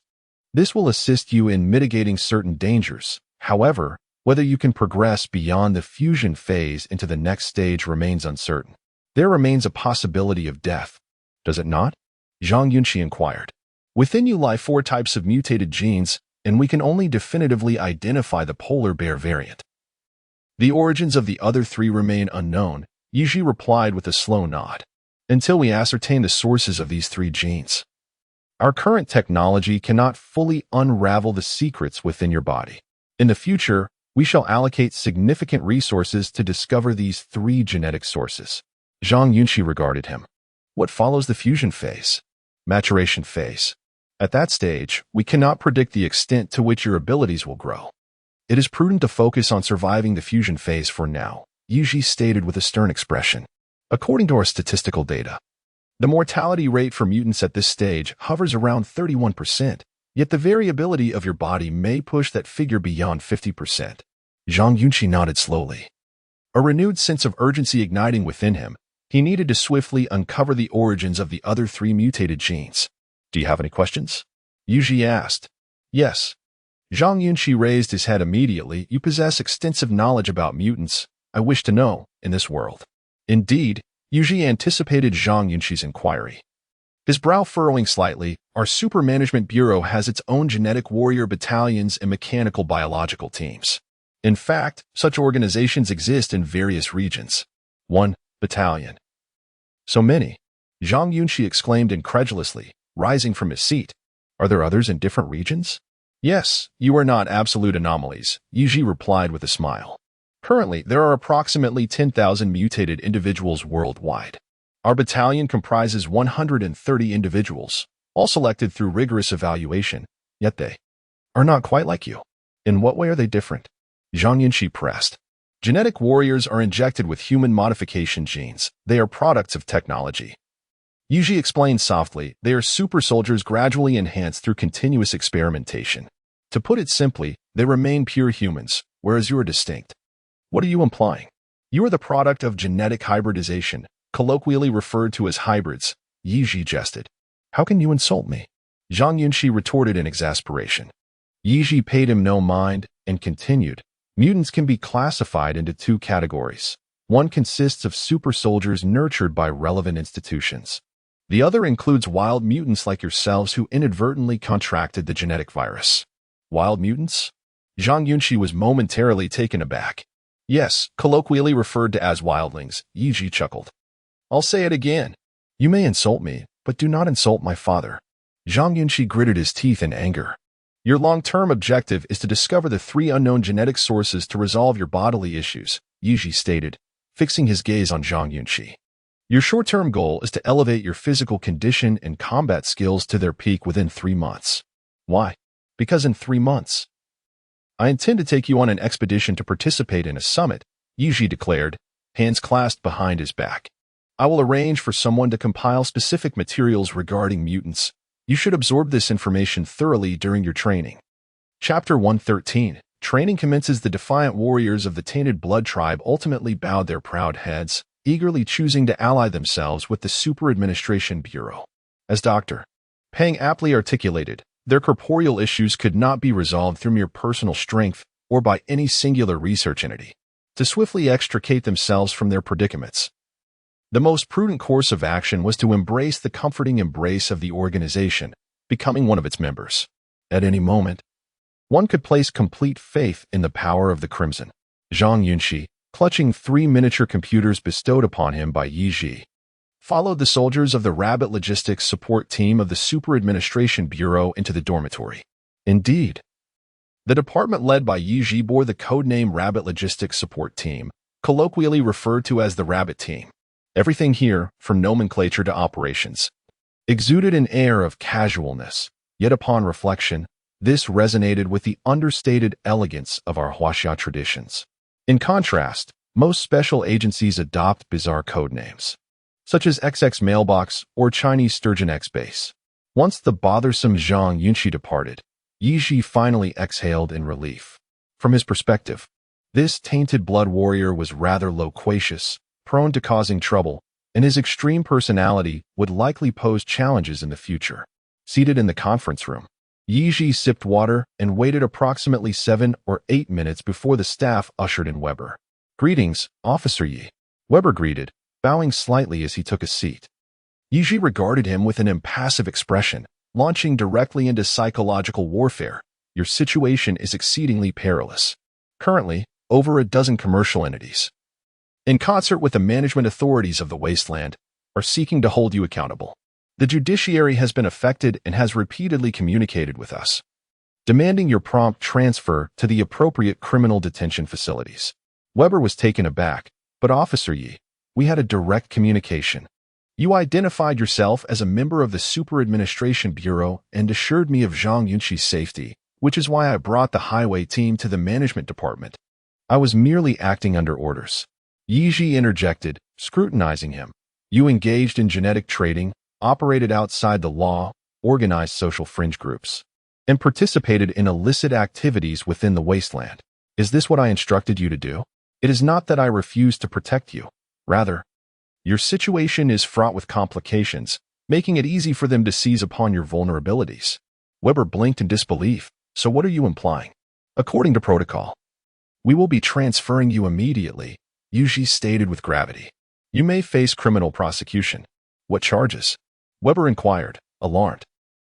This will assist you in mitigating certain dangers. However, whether you can progress beyond the fusion phase into the next stage remains uncertain. There remains a possibility of death, does it not? Zhang Yunxi inquired. Within you lie 4 types of mutated genes, and we can only definitively identify the polar bear variant. The origins of the other 3 remain unknown, Yuji replied with a slow nod, until we ascertain the sources of these 3 genes. Our current technology cannot fully unravel the secrets within your body. In the future, we shall allocate significant resources to discover these 3 genetic sources. Zhang Yunxi regarded him. What follows the fusion phase? Maturation phase. At that stage, we cannot predict the extent to which your abilities will grow. It is prudent to focus on surviving the fusion phase for now, Yunxi stated with a stern expression. According to our statistical data, the mortality rate for mutants at this stage hovers around 31%, yet the variability of your body may push that figure beyond 50%. Zhang Yunxi nodded slowly. A renewed sense of urgency igniting within him, he needed to swiftly uncover the origins of the other 3 mutated genes. Do you have any questions? Yunxi asked. Yes. Zhang Yunxi raised his head immediately. You possess extensive knowledge about mutants. I wish to know, in this world. Indeed, Yunxi anticipated Zhang Yunxi's inquiry. His brow furrowing slightly, our Super Management Bureau has its own genetic warrior battalions and mechanical biological teams. In fact, such organizations exist in various regions. 1 battalion. So many. Zhang Yunxi exclaimed incredulously, rising from his seat. Are there others in different regions? Yes, you are not absolute anomalies, Yunxi replied with a smile. Currently, there are approximately 10,000 mutated individuals worldwide. Our battalion comprises 130 individuals, all selected through rigorous evaluation, yet they are not quite like you. In what way are they different? Zhang Yunxi pressed. Genetic warriors are injected with human modification genes. They are products of technology. Yunxi explained softly, they are super soldiers gradually enhanced through continuous experimentation. To put it simply, they remain pure humans, whereas you are distinct. What are you implying? You are the product of genetic hybridization, colloquially referred to as hybrids, Yunxi jested. How can you insult me? Zhang Yunxi retorted in exasperation. Yunxi paid him no mind and continued. Mutants can be classified into 2 categories. One consists of super soldiers nurtured by relevant institutions. The other includes wild mutants like yourselves who inadvertently contracted the genetic virus. Wild mutants? Zhang Yunxi was momentarily taken aback. Yes, colloquially referred to as wildlings, Yunxi chuckled. I'll say it again. You may insult me, but do not insult my father. Zhang Yunxi gritted his teeth in anger. Your long-term objective is to discover the 3 unknown genetic sources to resolve your bodily issues, Yunxi stated, fixing his gaze on Zhang Yunxi. Your short-term goal is to elevate your physical condition and combat skills to their peak within 3 months. Why? Because in 3 months, I intend to take you on an expedition to participate in a summit, Yunxi declared, hands clasped behind his back. I will arrange for someone to compile specific materials regarding mutants. You should absorb this information thoroughly during your training. Chapter 113. Training commences. The defiant warriors of the Tainted Blood tribe ultimately bowed their proud heads, eagerly choosing to ally themselves with the Super Administration Bureau. As Dr. Peng aptly articulated, their corporeal issues could not be resolved through mere personal strength or by any singular research entity. To swiftly extricate themselves from their predicaments, the most prudent course of action was to embrace the comforting embrace of the organization, becoming one of its members. At any moment, one could place complete faith in the power of the Crimson. Zhang Yunxi, clutching 3 miniature computers bestowed upon him by Yunxi, followed the soldiers of the Rabbit Logistics Support Team of the Super Administration Bureau into the dormitory. Indeed, the department led by Yunxi bore the codename Rabbit Logistics Support Team, colloquially referred to as the Rabbit Team. Everything here, from nomenclature to operations, exuded an air of casualness, yet upon reflection, this resonated with the understated elegance of our Huaxia traditions. In contrast, most special agencies adopt bizarre codenames, such as XX Mailbox or Chinese Sturgeon X Base. Once the bothersome Zhang Yunxi departed, Yunxi finally exhaled in relief. From his perspective, this tainted blood warrior was rather loquacious, prone to causing trouble, and his extreme personality would likely pose challenges in the future. Seated in the conference room, Yunxi sipped water and waited approximately 7 or 8 minutes before the staff ushered in Weber. Greetings, Officer Yi. Weber greeted, bowing slightly as he took a seat. Yunxi regarded him with an impassive expression, launching directly into psychological warfare. Your situation is exceedingly perilous. Currently, over a dozen commercial entities, in concert with the management authorities of the wasteland, are seeking to hold you accountable. The judiciary has been affected and has repeatedly communicated with us, demanding your prompt transfer to the appropriate criminal detention facilities. Weber was taken aback, but Officer Yi, we had a direct communication. You identified yourself as a member of the Super Administration Bureau and assured me of Zhang Yunxi's safety, which is why I brought the highway team to the management department. I was merely acting under orders. Yiji interjected, scrutinizing him. You engaged in genetic trading, operated outside the law, organized social fringe groups, and participated in illicit activities within the wasteland. Is this what I instructed you to do? It is not that I refuse to protect you. Rather, your situation is fraught with complications, making it easy for them to seize upon your vulnerabilities. Weber blinked in disbelief. So what are you implying? According to protocol, we will be transferring you immediately, Yiji stated with gravity. You may face criminal prosecution. What charges? Weber inquired, alarmed.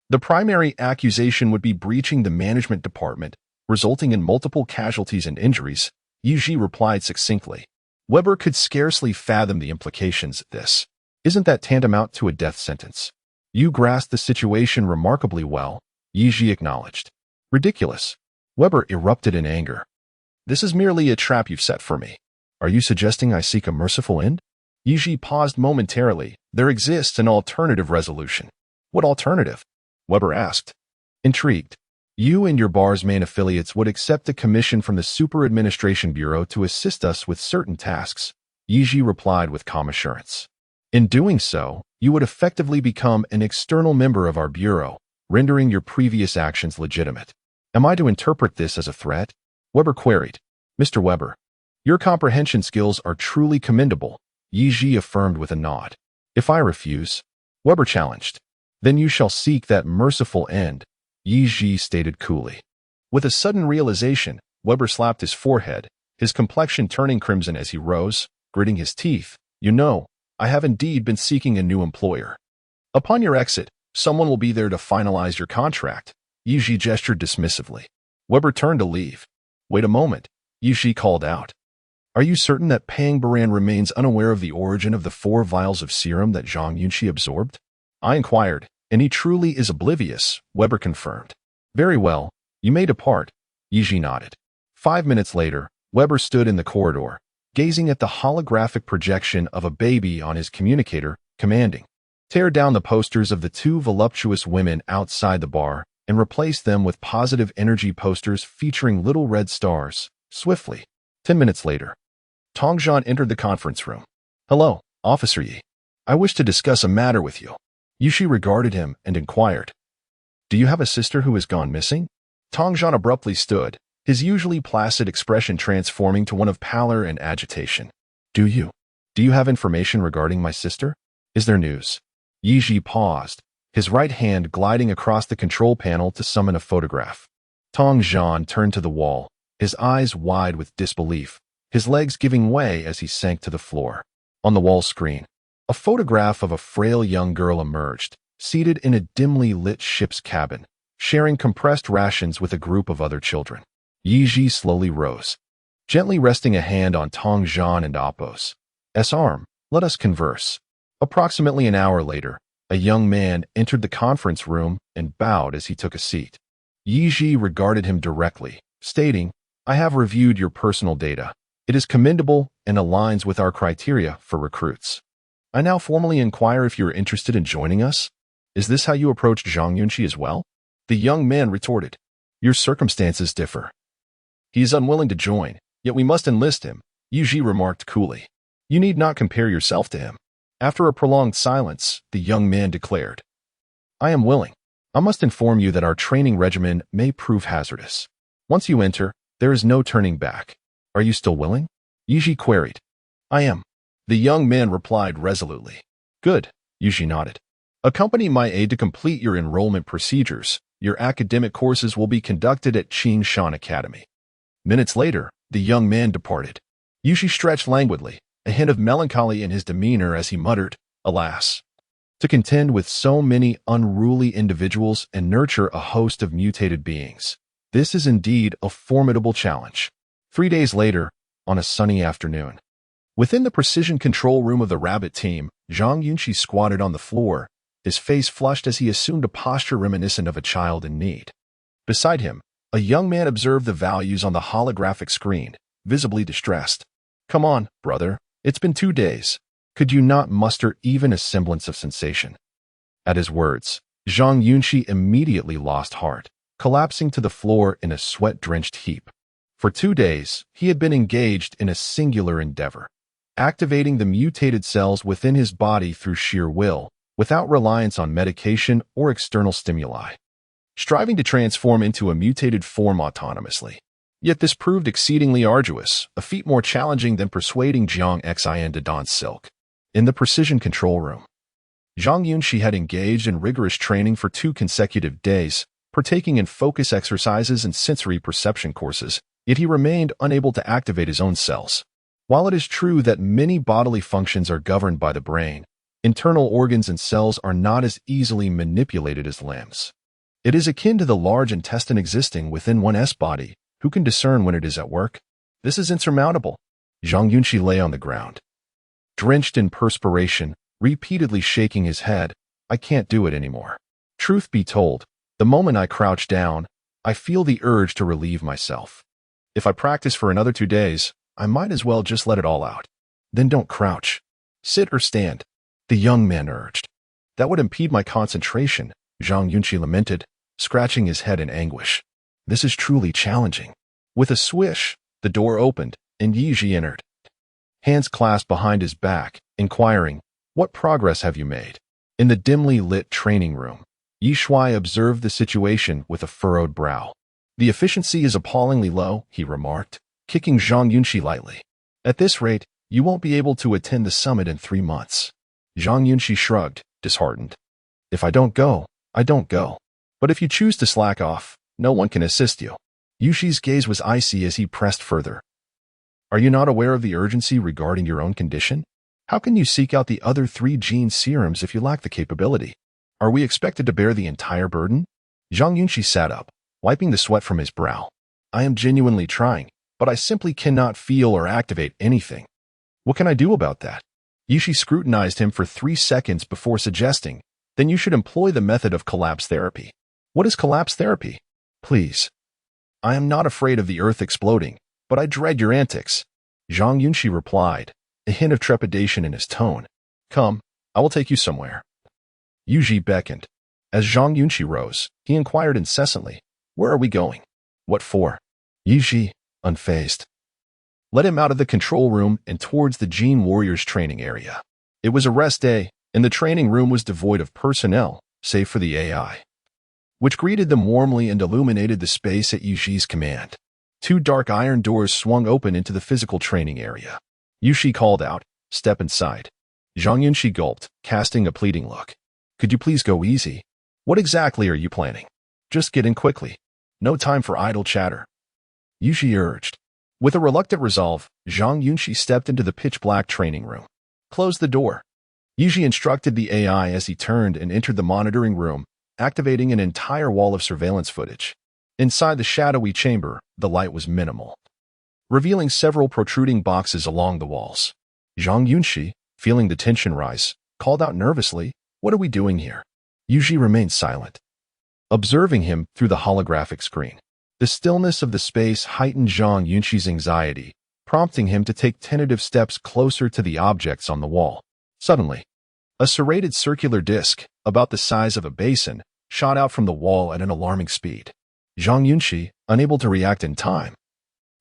The primary accusation would be breaching the management department, resulting in multiple casualties and injuries, Yiji replied succinctly. Weber could scarcely fathom the implications of this. Isn't that tantamount to a death sentence? You grasped the situation remarkably well, Yiji acknowledged. Ridiculous. Weber erupted in anger. This is merely a trap you've set for me. Are you suggesting I seek a merciful end? Yiji paused momentarily. There exists an alternative resolution. What alternative? Weber asked. Intrigued. You and your bar's main affiliates would accept a commission from the Super Administration Bureau to assist us with certain tasks, Yiji replied with calm assurance. In doing so, you would effectively become an external member of our bureau, rendering your previous actions legitimate. Am I to interpret this as a threat? Weber queried. Mr. Weber, your comprehension skills are truly commendable, Yiji affirmed with a nod. If I refuse, Weber challenged, then you shall seek that merciful end, Yiji stated coolly. With a sudden realization, Weber slapped his forehead, his complexion turning crimson as he rose, gritting his teeth. You know, I have indeed been seeking a new employer. Upon your exit, someone will be there to finalize your contract, Yiji gestured dismissively. Weber turned to leave. Wait a moment, Yiji called out. Are you certain that Pang Baran remains unaware of the origin of the 4 vials of serum that Zhang Yunxi absorbed? I inquired, and he truly is oblivious, Weber confirmed. Very well, you may depart, Yiji nodded. 5 minutes later, Weber stood in the corridor, gazing at the holographic projection of a baby on his communicator, commanding, tear down the posters of the 2 voluptuous women outside the bar and replace them with positive energy posters featuring little red stars, swiftly. 10 minutes later, Tongzhan entered the conference room. Hello, Officer Yi. I wish to discuss a matter with you. Yushi regarded him and inquired, do you have a sister who has gone missing? Tongzhan abruptly stood, his usually placid expression transforming to one of pallor and agitation. Do you have information regarding my sister? Is there news? Yiji paused, his right hand gliding across the control panel to summon a photograph. Tongzhan turned to the wall, his eyes wide with disbelief, his legs giving way as he sank to the floor. On the wall screen, a photograph of a frail young girl emerged, seated in a dimly lit ship's cabin, sharing compressed rations with a group of other children. Yiji slowly rose, gently resting a hand on Tongzhan and Appo's arm. Let us converse. Approximately an hour later, a young man entered the conference room and bowed as he took a seat. Yiji regarded him directly, stating, I have reviewed your personal data. It is commendable and aligns with our criteria for recruits. I now formally inquire if you are interested in joining us. Is this how you approached Zhang Yunxi as well? The young man retorted, your circumstances differ. He is unwilling to join, yet we must enlist him, Yiji remarked coolly. You need not compare yourself to him. After a prolonged silence, the young man declared, I am willing. I must inform you that our training regimen may prove hazardous. Once you enter, there is no turning back. Are you still willing? Yiji queried. I am. The young man replied resolutely. Good, Yiji nodded. Accompany my aide to complete your enrollment procedures. Your academic courses will be conducted at Qingshan Academy. Minutes later, the young man departed. Yiji stretched languidly, a hint of melancholy in his demeanor as he muttered, Alas! To contend with so many unruly individuals and nurture a host of mutated beings. This is indeed a formidable challenge. 3 days later, on a sunny afternoon, within the precision control room of the rabbit team, Zhang Yunxi squatted on the floor, his face flushed as he assumed a posture reminiscent of a child in need. Beside him, a young man observed the values on the holographic screen, visibly distressed. Come on, brother. It's been 2 days. Could you not muster even a semblance of sensation? At his words, Zhang Yunxi immediately lost heart, collapsing to the floor in a sweat-drenched heap. For 2 days, he had been engaged in a singular endeavor, activating the mutated cells within his body through sheer will, without reliance on medication or external stimuli, striving to transform into a mutated form autonomously. Yet this proved exceedingly arduous, a feat more challenging than persuading Jiang Xin to don silk. In the precision control room, Zhang Yunxi had engaged in rigorous training for 2 consecutive days, partaking in focus exercises and sensory perception courses, yet he remained unable to activate his own cells. While it is true that many bodily functions are governed by the brain, internal organs and cells are not as easily manipulated as limbs. It is akin to the large intestine existing within one's body. Who can discern when it is at work? This is insurmountable. Zhang Yunxi lay on the ground, drenched in perspiration, repeatedly shaking his head. I can't do it anymore. Truth be told, the moment I crouch down, I feel the urge to relieve myself. If I practice for another 2 days, I might as well just let it all out. Then don't crouch. Sit or stand, the young man urged. That would impede my concentration, Zhang Yunxi lamented, scratching his head in anguish. This is truly challenging. With a swish, the door opened, and Yizhi entered, hands clasped behind his back, inquiring, "What progress have you made?" In the dimly lit training room, Yishui observed the situation with a furrowed brow. "The efficiency is appallingly low," he remarked, kicking Zhang Yunxi lightly. "At this rate, you won't be able to attend the summit in 3 months." Zhang Yunxi shrugged, disheartened. "If I don't go, I don't go. But if you choose to slack off, no one can assist you." Yushi's gaze was icy as he pressed further. "Are you not aware of the urgency regarding your own condition? How can you seek out the other 3 gene serums if you lack the capability? Are we expected to bear the entire burden?" Zhang Yunxi sat up, wiping the sweat from his brow. "I am genuinely trying, but I simply cannot feel or activate anything. What can I do about that?" Yushi scrutinized him for 3 seconds before suggesting, "Then you should employ the method of collapse therapy." "What is collapse therapy?" "Please. I am not afraid of the earth exploding, but I dread your antics," Zhang Yunxi replied, a hint of trepidation in his tone. "Come, I will take you somewhere." Yuji beckoned. As Zhang Yunxi rose, he inquired incessantly, "Where are we going?" "What for?" Yuji, unfazed, led him out of the control room and towards the Gene Warriors training area. It was a rest day, and the training room was devoid of personnel, save for the AI, which greeted them warmly and illuminated the space at Yuji's command. 2 dark iron doors swung open into the physical training area. Yushi called out, "Step inside." Zhang Yunxi gulped, casting a pleading look. "Could you please go easy? What exactly are you planning? Just get in quickly. No time for idle chatter," Yushi urged. With a reluctant resolve, Zhang Yunxi stepped into the pitch-black training room. "Close the door." Yuji instructed the AI as he turned and entered the monitoring room, activating an entire wall of surveillance footage. Inside the shadowy chamber, the light was minimal, revealing several protruding boxes along the walls. Zhang Yunxi, feeling the tension rise, called out nervously, "What are we doing here?" Yuji remained silent, observing him through the holographic screen. The stillness of the space heightened Zhang Yunxi's anxiety, prompting him to take tentative steps closer to the objects on the wall. Suddenly, a serrated circular disc, about the size of a basin, shot out from the wall at an alarming speed. Zhang Yunxi, unable to react in time,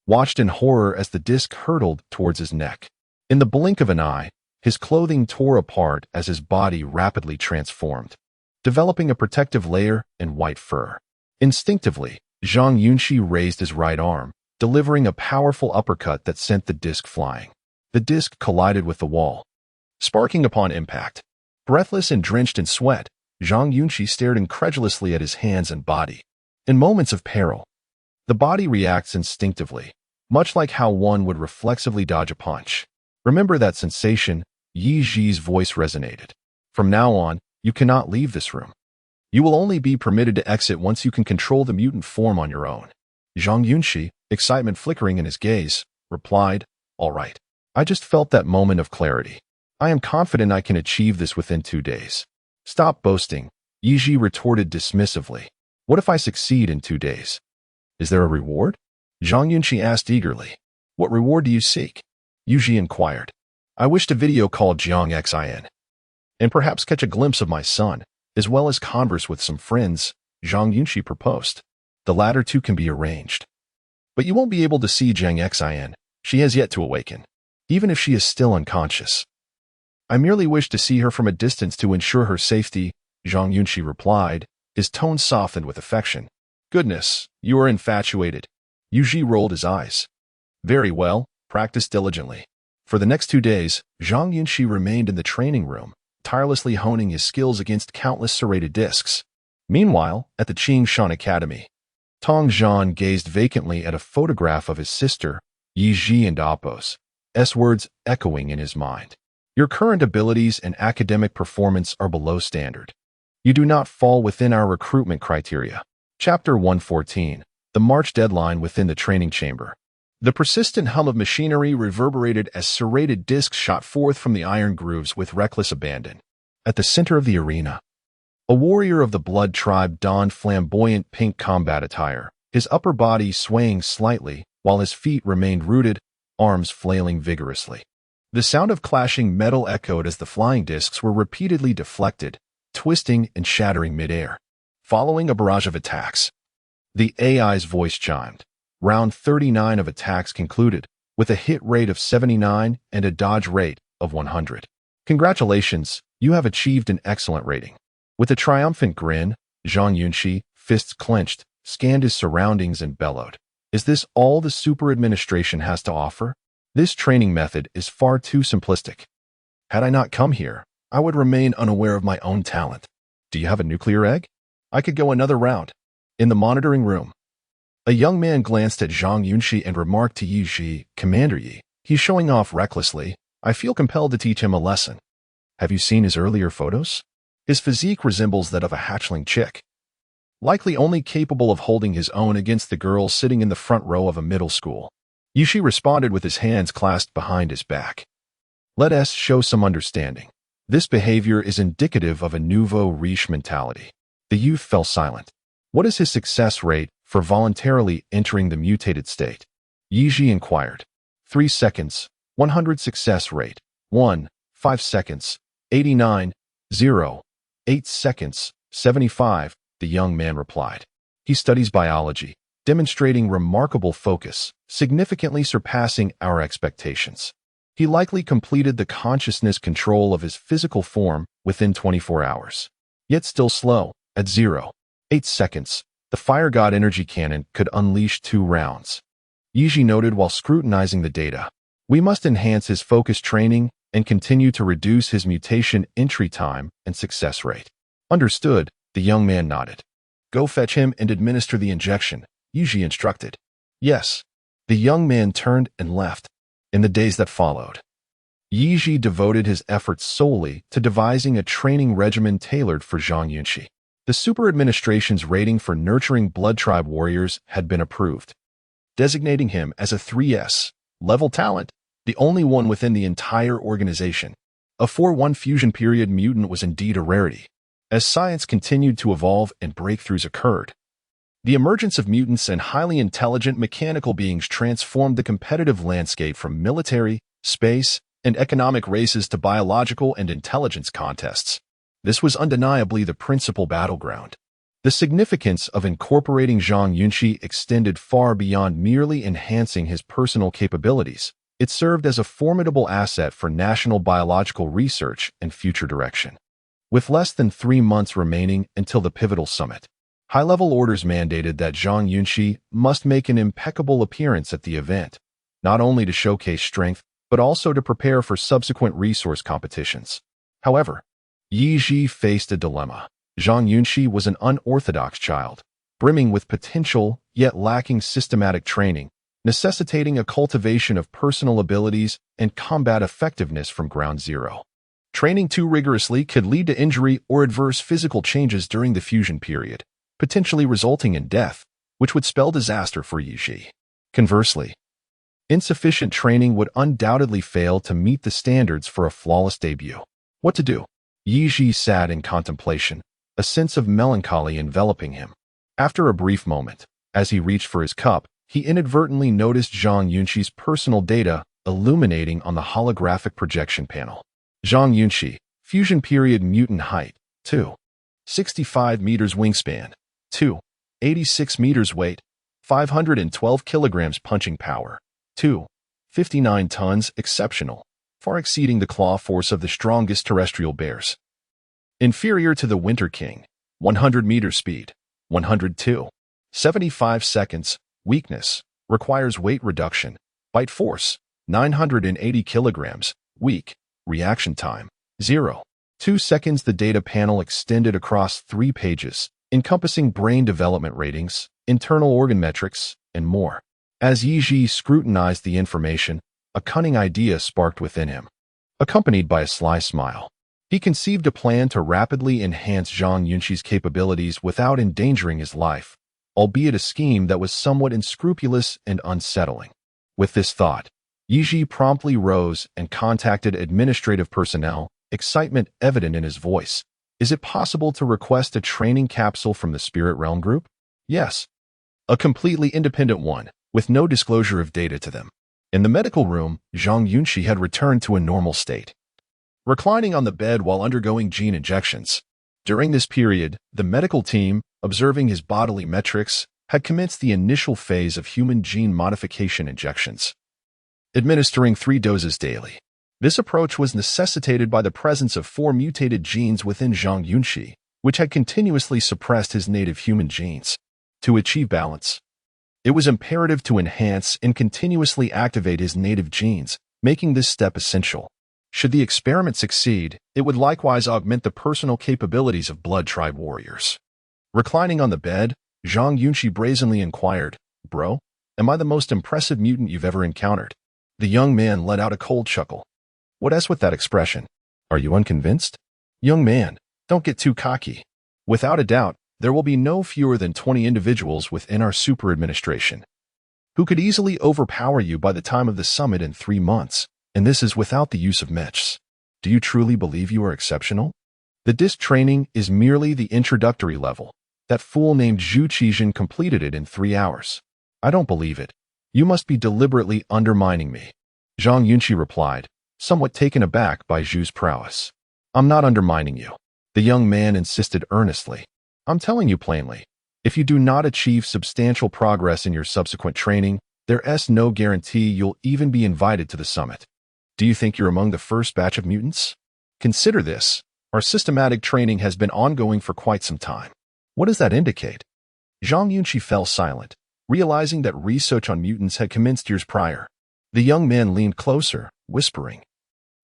watched in horror as the disc hurtled towards his neck. In the blink of an eye, his clothing tore apart as his body rapidly transformed, developing a protective layer and white fur. Instinctively, Zhang Yunxi raised his right arm, delivering a powerful uppercut that sent the disc flying. The disc collided with the wall, sparking upon impact. Breathless and drenched in sweat, Zhang Yunxi stared incredulously at his hands and body. In moments of peril, the body reacts instinctively, much like how one would reflexively dodge a punch. "Remember that sensation," Yi Zhi's voice resonated. "From now on, you cannot leave this room. You will only be permitted to exit once you can control the mutant form on your own." Zhang Yunxi, excitement flickering in his gaze, replied, "All right. I just felt that moment of clarity. I am confident I can achieve this within 2 days." "Stop boasting," Yizhi retorted dismissively. "What if I succeed in 2 days? Is there a reward?" Zhang Yunxi asked eagerly. "What reward do you seek?" Yizhi inquired. I wish to video call Zhang Yunxi and perhaps catch a glimpse of my son, as well as converse with some friends, Zhang Yunxi proposed. The latter two can be arranged. But you won't be able to see Zhang Yunxi. She has yet to awaken, even if she is still unconscious. I merely wish to see her from a distance to ensure her safety, Zhang Yunxi replied, his tone softened with affection. Goodness, you are infatuated. Yunxi rolled his eyes. Very well, practice diligently. For the next 2 days, Zhang Yunxi remained in the training room, tirelessly honing his skills against countless serrated discs. Meanwhile, at the Qingshan Academy, Tong Zhan gazed vacantly at a photograph of his sister, Yiji and Apos, words echoing in his mind. Your current abilities and academic performance are below standard. You do not fall within our recruitment criteria. Chapter 114. The March deadline within the training chamber. The persistent hum of machinery reverberated as serrated discs shot forth from the iron grooves with reckless abandon. At the center of the arena, a warrior of the blood tribe donned flamboyant pink combat attire, his upper body swaying slightly while his feet remained rooted, arms flailing vigorously. The sound of clashing metal echoed as the flying discs were repeatedly deflected, twisting and shattering midair. Following a barrage of attacks, the AI's voice chimed. Round 39 of attacks concluded, with a hit rate of 79 and a dodge rate of 100. Congratulations, you have achieved an excellent rating. With a triumphant grin, Zhang Yunxi, fists clenched, scanned his surroundings and bellowed. Is this all the super administration has to offer? This training method is far too simplistic. Had I not come here, I would remain unaware of my own talent. Do you have a nuclear egg? I could go another round. In the monitoring room, a young man glanced at Zhang Yunxi and remarked to Yi Ji, Commander Yi, he's showing off recklessly. I feel compelled to teach him a lesson. Have you seen his earlier photos? His physique resembles that of a hatchling chick, likely only capable of holding his own against the girl sitting in the front row of a middle school. Yushi responded with his hands clasped behind his back. Let us show some understanding. This behavior is indicative of a nouveau riche mentality. The youth fell silent. What is his success rate for voluntarily entering the mutated state? Yiji inquired. 3 seconds, 100 success rate. 1, 5 seconds, 89, 0, 8 seconds, 75, the young man replied. He studies biology, demonstrating remarkable focus, significantly surpassing our expectations. He likely completed the consciousness control of his physical form within 24 hours. Yet still slow, at 0, 8 seconds, the Fire God energy cannon could unleash 2 rounds. Yiji noted while scrutinizing the data. We must enhance his focus training and continue to reduce his mutation entry time and success rate. Understood, the young man nodded. Go fetch him and administer the injection, Yiji instructed. Yes. The young man turned and left. In the days that followed, Yiji devoted his efforts solely to devising a training regimen tailored for Zhang Yunxi. The super administration's rating for nurturing blood tribe warriors had been approved, designating him as a 3S level talent, the only one within the entire organization. A 4-1 fusion period mutant was indeed a rarity. As science continued to evolve and breakthroughs occurred, the emergence of mutants and highly intelligent mechanical beings transformed the competitive landscape from military, space, and economic races to biological and intelligence contests. This was undeniably the principal battleground. The significance of incorporating Zhang Yunxi extended far beyond merely enhancing his personal capabilities. It served as a formidable asset for national biological research and future direction. With less than 3 months remaining until the pivotal summit, high-level orders mandated that Zhang Yunxi must make an impeccable appearance at the event, not only to showcase strength, but also to prepare for subsequent resource competitions. However, Yiji faced a dilemma. Zhang Yunxi was an unorthodox child, brimming with potential yet lacking systematic training, necessitating a cultivation of personal abilities and combat effectiveness from ground zero. Training too rigorously could lead to injury or adverse physical changes during the fusion period, potentially resulting in death, which would spell disaster for Yiji. Conversely, insufficient training would undoubtedly fail to meet the standards for a flawless debut. What to do? Yiji sat in contemplation, a sense of melancholy enveloping him. After a brief moment, as he reached for his cup, he inadvertently noticed Zhang Yunxi's personal data illuminating on the holographic projection panel. Zhang Yunxi, fusion period mutant height, 2. 65 meters wingspan, 2. 86 meters weight, 512 kilograms punching power, 2. 59 tons exceptional, far exceeding the claw force of the strongest terrestrial bears. Inferior to the Winter King, 100 meter speed, 102. 75 seconds, weakness, requires weight reduction, bite force, 980 kilograms, weak, reaction time, 0. 2 seconds. The data panel extended across 3 pages, encompassing brain development ratings, internal organ metrics, and more. As Yiji scrutinized the information, a cunning idea sparked within him, accompanied by a sly smile. He conceived a plan to rapidly enhance Zhang Yunxi's capabilities without endangering his life, albeit a scheme that was somewhat unscrupulous and unsettling. With this thought, Yiji promptly rose and contacted administrative personnel, excitement evident in his voice. Is it possible to request a training capsule from the Spirit Realm Group? Yes. A completely independent one, with no disclosure of data to them. In the medical room, Zhang Yunxi had returned to a normal state, reclining on the bed while undergoing gene injections. During this period, the medical team, observing his bodily metrics, had commenced the initial phase of human gene modification injections, administering 3 doses daily. This approach was necessitated by the presence of 4 mutated genes within Zhang Yunxi, which had continuously suppressed his native human genes. To achieve balance, it was imperative to enhance and continuously activate his native genes, making this step essential. Should the experiment succeed, it would likewise augment the personal capabilities of blood tribe warriors. Reclining on the bed, Zhang Yunxi brazenly inquired, "Bro, am I the most impressive mutant you've ever encountered?" The young man let out a cold chuckle. "What is with that expression? Are you unconvinced?" "Young man, don't get too cocky. Without a doubt, there will be no fewer than 20 individuals within our super administration who could easily overpower you by the time of the summit in 3 months, and this is without the use of mechs. Do you truly believe you are exceptional? The disc training is merely the introductory level. That fool named Zhu Qijin completed it in 3 hours. I don't believe it. You must be deliberately undermining me." Zhang Yunxi replied, somewhat taken aback by Zhu's prowess. "I'm not undermining you," the young man insisted earnestly. "I'm telling you plainly, if you do not achieve substantial progress in your subsequent training, there's no guarantee you'll even be invited to the summit. Do you think you're among the first batch of mutants? Consider this. Our systematic training has been ongoing for quite some time. What does that indicate?" Zhang Yunxi fell silent, realizing that research on mutants had commenced years prior. The young man leaned closer, whispering,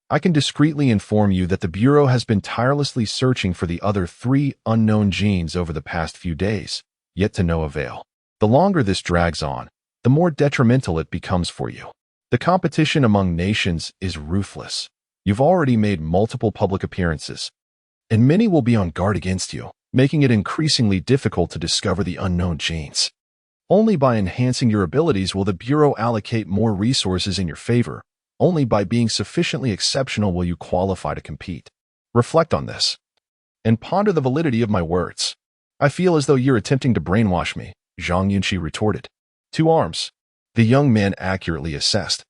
"I can discreetly inform you that the Bureau has been tirelessly searching for the other 3 unknown genes over the past few days, yet to no avail. The longer this drags on, the more detrimental it becomes for you. The competition among nations is ruthless. You've already made multiple public appearances, and many will be on guard against you, making it increasingly difficult to discover the unknown genes. Only by enhancing your abilities will the Bureau allocate more resources in your favor. Only by being sufficiently exceptional will you qualify to compete. Reflect on this, and ponder the validity of my words." "I feel as though you're attempting to brainwash me," Zhang Yunxi retorted. 2 arms, the young man accurately assessed.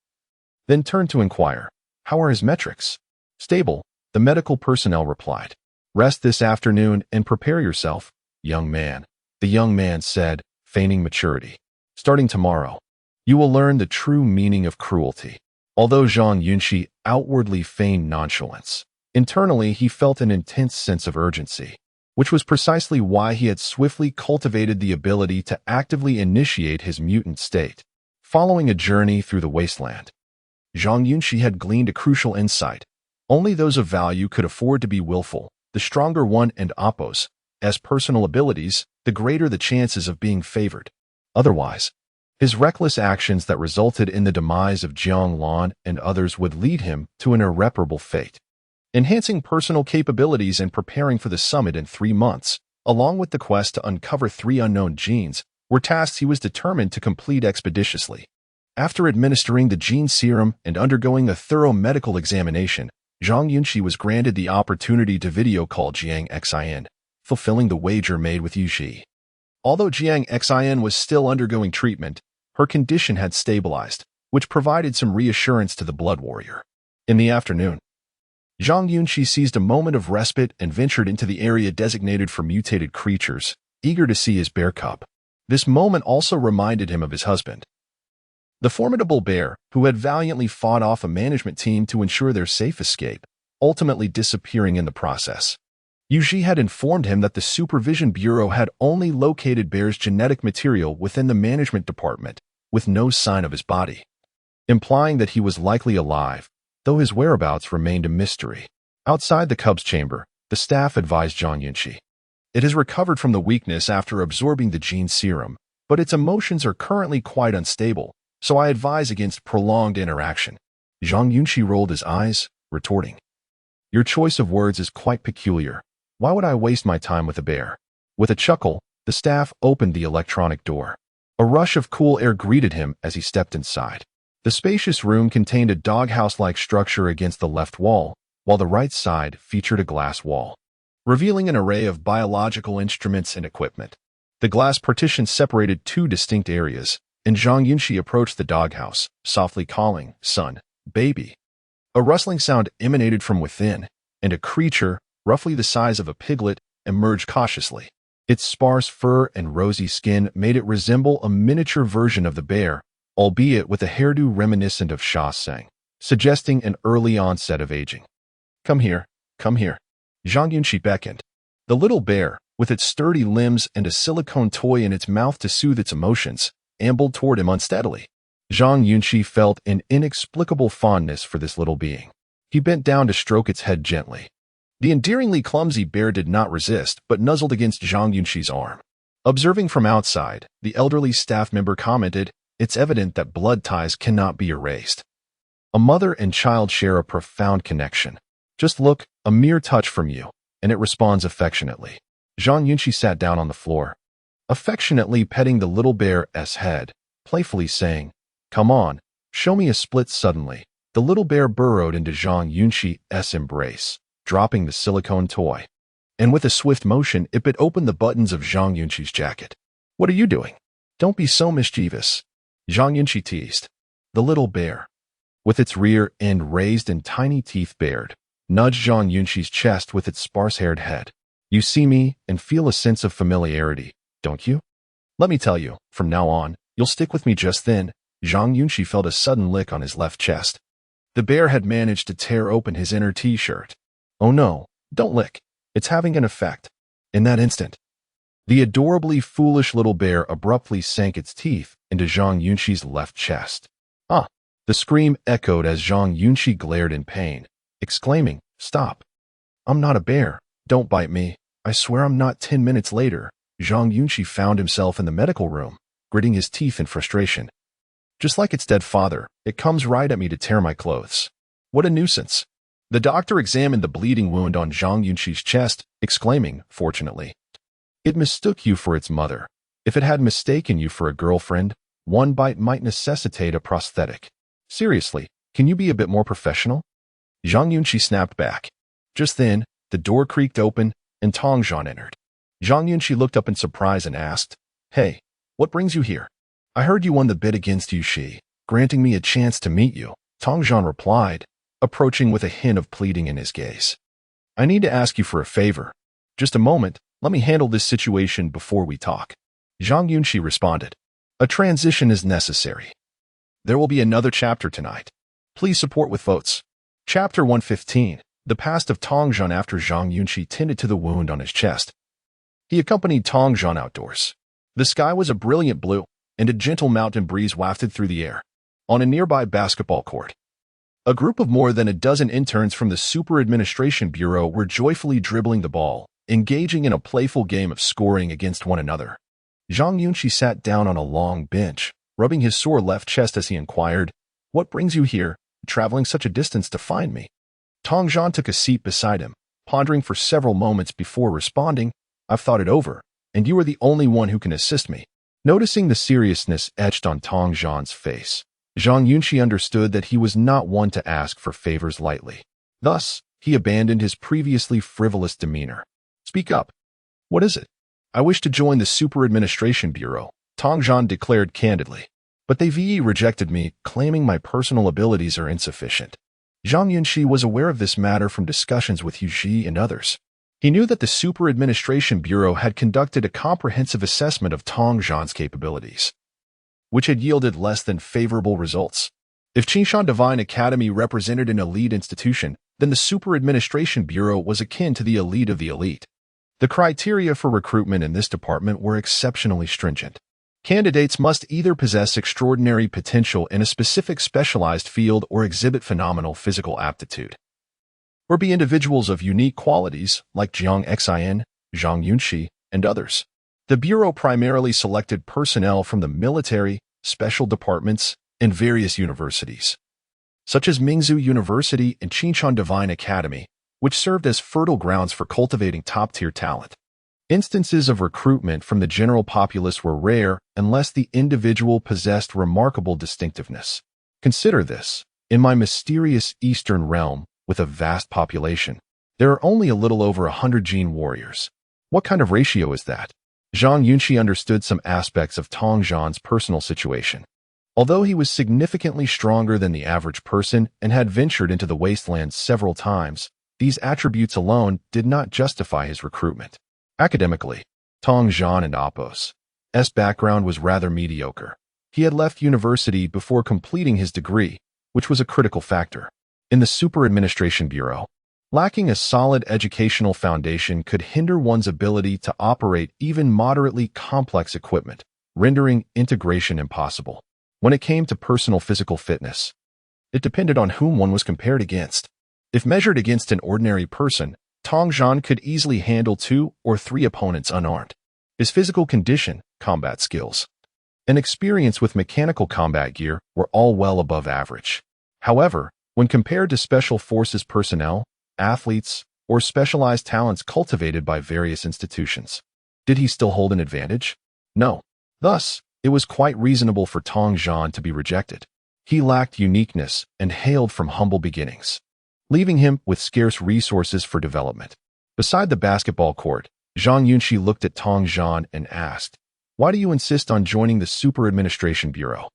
Then turned to inquire, "How are his metrics?" "Stable," the medical personnel replied. "Rest this afternoon and prepare yourself, young man," the young man said, feigning maturity. "Starting tomorrow, you will learn the true meaning of cruelty." Although Zhang Yunxi outwardly feigned nonchalance, internally he felt an intense sense of urgency, which was precisely why he had swiftly cultivated the ability to actively initiate his mutant state. Following a journey through the wasteland, Zhang Yunxi had gleaned a crucial insight. Only those of value could afford to be willful. The stronger one and oppose as personal abilities, the greater the chances of being favored. Otherwise, his reckless actions that resulted in the demise of Jiang Lan and others would lead him to an irreparable fate. Enhancing personal capabilities and preparing for the summit in 3 months, along with the quest to uncover 3 unknown genes, were tasks he was determined to complete expeditiously. After administering the gene serum and undergoing a thorough medical examination, Zhang Yunxi was granted the opportunity to video call Jiang Xin, fulfilling the wager made with Yiji. Although Jiang Xin was still undergoing treatment, her condition had stabilized, which provided some reassurance to the blood warrior. In the afternoon, Zhang Yunxi seized a moment of respite and ventured into the area designated for mutated creatures, eager to see his bear cub. This moment also reminded him of his husband, the formidable bear who had valiantly fought off a management team to ensure their safe escape, ultimately disappearing in the process. Yunxi had informed him that the Supervision Bureau had only located Bear's genetic material within the management department, with no sign of his body, implying that he was likely alive, though his whereabouts remained a mystery. Outside the cub's chamber, the staff advised Zhang Yunxi. It has recovered from the weakness after absorbing the gene serum, but its emotions are currently quite unstable, so I advise against prolonged interaction. Zhang Yunxi rolled his eyes, retorting, "Your choice of words is quite peculiar. Why would I waste my time with a bear?" With a chuckle, the staff opened the electronic door. A rush of cool air greeted him as he stepped inside. The spacious room contained a doghouse-like structure against the left wall, while the right side featured a glass wall, revealing an array of biological instruments and equipment. The glass partition separated two distinct areas, and Zhang Yunxi approached the doghouse, softly calling, "Son, baby." A rustling sound emanated from within, and a creature, roughly the size of a piglet, emerged cautiously. Its sparse fur and rosy skin made it resemble a miniature version of the bear, albeit with a hairdo reminiscent of Sha Seng, suggesting an early onset of aging. Come here, come here." Zhang Yunxi beckoned. The little bear, with its sturdy limbs and a silicone toy in its mouth to soothe its emotions, ambled toward him unsteadily. Zhang Yunxi felt an inexplicable fondness for this little being. He bent down to stroke its head gently. The endearingly clumsy bear did not resist, but nuzzled against Zhang Yunxi's arm. Observing from outside, the elderly staff member commented, "It's evident that blood ties cannot be erased. A mother and child share a profound connection. Just look, a mere touch from you, and it responds affectionately." Zhang Yunxi sat down on the floor, affectionately petting the little bear's head, playfully saying, "Come on, show me a split." Suddenly, the little bear burrowed into Zhang Yunxi's embrace, dropping the silicone toy. And with a swift motion, it bit open the buttons of Zhang Yunxi's jacket. "What are you doing? Don't be so mischievous," Zhang Yunxi teased. The little bear, with its rear end raised and tiny teeth bared, nudged Zhang Yunxi's chest with its sparse-haired head. "You see me and feel a sense of familiarity, don't you? Let me tell you, from now on, you'll stick with me." Just then, Zhang Yunxi felt a sudden lick on his left chest. The bear had managed to tear open his inner t-shirt. "Oh no, don't lick. It's having an effect." In that instant, the adorably foolish little bear abruptly sank its teeth into Zhang Yunxi's left chest. "Ah!" The scream echoed as Zhang Yunxi glared in pain, exclaiming, "Stop. I'm not a bear. Don't bite me. I swear I'm not." 10 minutes later, Zhang Yunxi found himself in the medical room, gritting his teeth in frustration. "Just like its dead father, it comes right at me to tear my clothes. What a nuisance." The doctor examined the bleeding wound on Zhang Yunxi's chest, exclaiming, "Fortunately, it mistook you for its mother. If it had mistaken you for a girlfriend, one bite might necessitate a prosthetic. Seriously, can you be a bit more professional?" Zhang Yunxi snapped back. Just then, the door creaked open, and Tong Zhan entered. Zhang Yunxi looked up in surprise and asked, "Hey, what brings you here?" "I heard you won the bid against Yunxi, granting me a chance to meet you," Tong Zhan replied, approaching with a hint of pleading in his gaze. "I need to ask you for a favor. Just a moment, let me handle this situation before we talk." Zhang Yunxi responded, "A transition is necessary. There will be another chapter tonight. Please support with votes." Chapter 115. The past of Tong Zhan. After Zhang Yunxi tended to the wound on his chest, he accompanied Tong Zhan outdoors. The sky was a brilliant blue, and a gentle mountain breeze wafted through the air. On a nearby basketball court, a group of more than a dozen interns from the Super Administration Bureau were joyfully dribbling the ball, engaging in a playful game of scoring against one another. Zhang Yunxi sat down on a long bench, rubbing his sore left chest as he inquired, "What brings you here, traveling such a distance to find me?" Tong Zhan took a seat beside him, pondering for several moments before responding, "I've thought it over, and you are the only one who can assist me." Noticing the seriousness etched on Tong Zhan's face, Zhang Yunxi understood that he was not one to ask for favors lightly. Thus, he abandoned his previously frivolous demeanor. "Speak up. What is it?" "I wish to join the Super Administration Bureau," Tong Zhan declared candidly. But they VE rejected me, claiming my personal abilities are insufficient. Zhang Yunxi was aware of this matter from discussions with Yu Xi and others. He knew that the Super Administration Bureau had conducted a comprehensive assessment of Tong Zhan's capabilities, which had yielded less than favorable results. If Qingshan Divine Academy represented an elite institution, then the Super Administration Bureau was akin to the elite of the elite. The criteria for recruitment in this department were exceptionally stringent. Candidates must either possess extraordinary potential in a specific specialized field or exhibit phenomenal physical aptitude, or be individuals of unique qualities like Jiang Xin, Zhang Yunxi, and others. The Bureau primarily selected personnel from the military, special departments, and various universities, such as Mingzhu University and Qingshan Divine Academy, which served as fertile grounds for cultivating top-tier talent. Instances of recruitment from the general populace were rare unless the individual possessed remarkable distinctiveness. Consider this. In my mysterious eastern realm, with a vast population, there are only a little over 100 gene warriors. What kind of ratio is that? Zhang Yunxi understood some aspects of Tong Zhan's personal situation. Although he was significantly stronger than the average person and had ventured into the wastelands several times, these attributes alone did not justify his recruitment. Academically, Tong Zhan and Apos' background was rather mediocre. He had left university before completing his degree, which was a critical factor. In the Super Administration Bureau, lacking a solid educational foundation could hinder one's ability to operate even moderately complex equipment, rendering integration impossible. When it came to personal physical fitness, it depended on whom one was compared against. If measured against an ordinary person, Tong Zhan could easily handle 2 or 3 opponents unarmed. His physical condition, combat skills, and experience with mechanical combat gear were all well above average. However, when compared to special forces personnel, athletes, or specialized talents cultivated by various institutions, did he still hold an advantage? No. Thus, it was quite reasonable for Tong Zhan to be rejected. He lacked uniqueness and hailed from humble beginnings, leaving him with scarce resources for development. Beside the basketball court, Zhang Yunxi looked at Tong Zhan and asked, "Why do you insist on joining the Super Administration Bureau?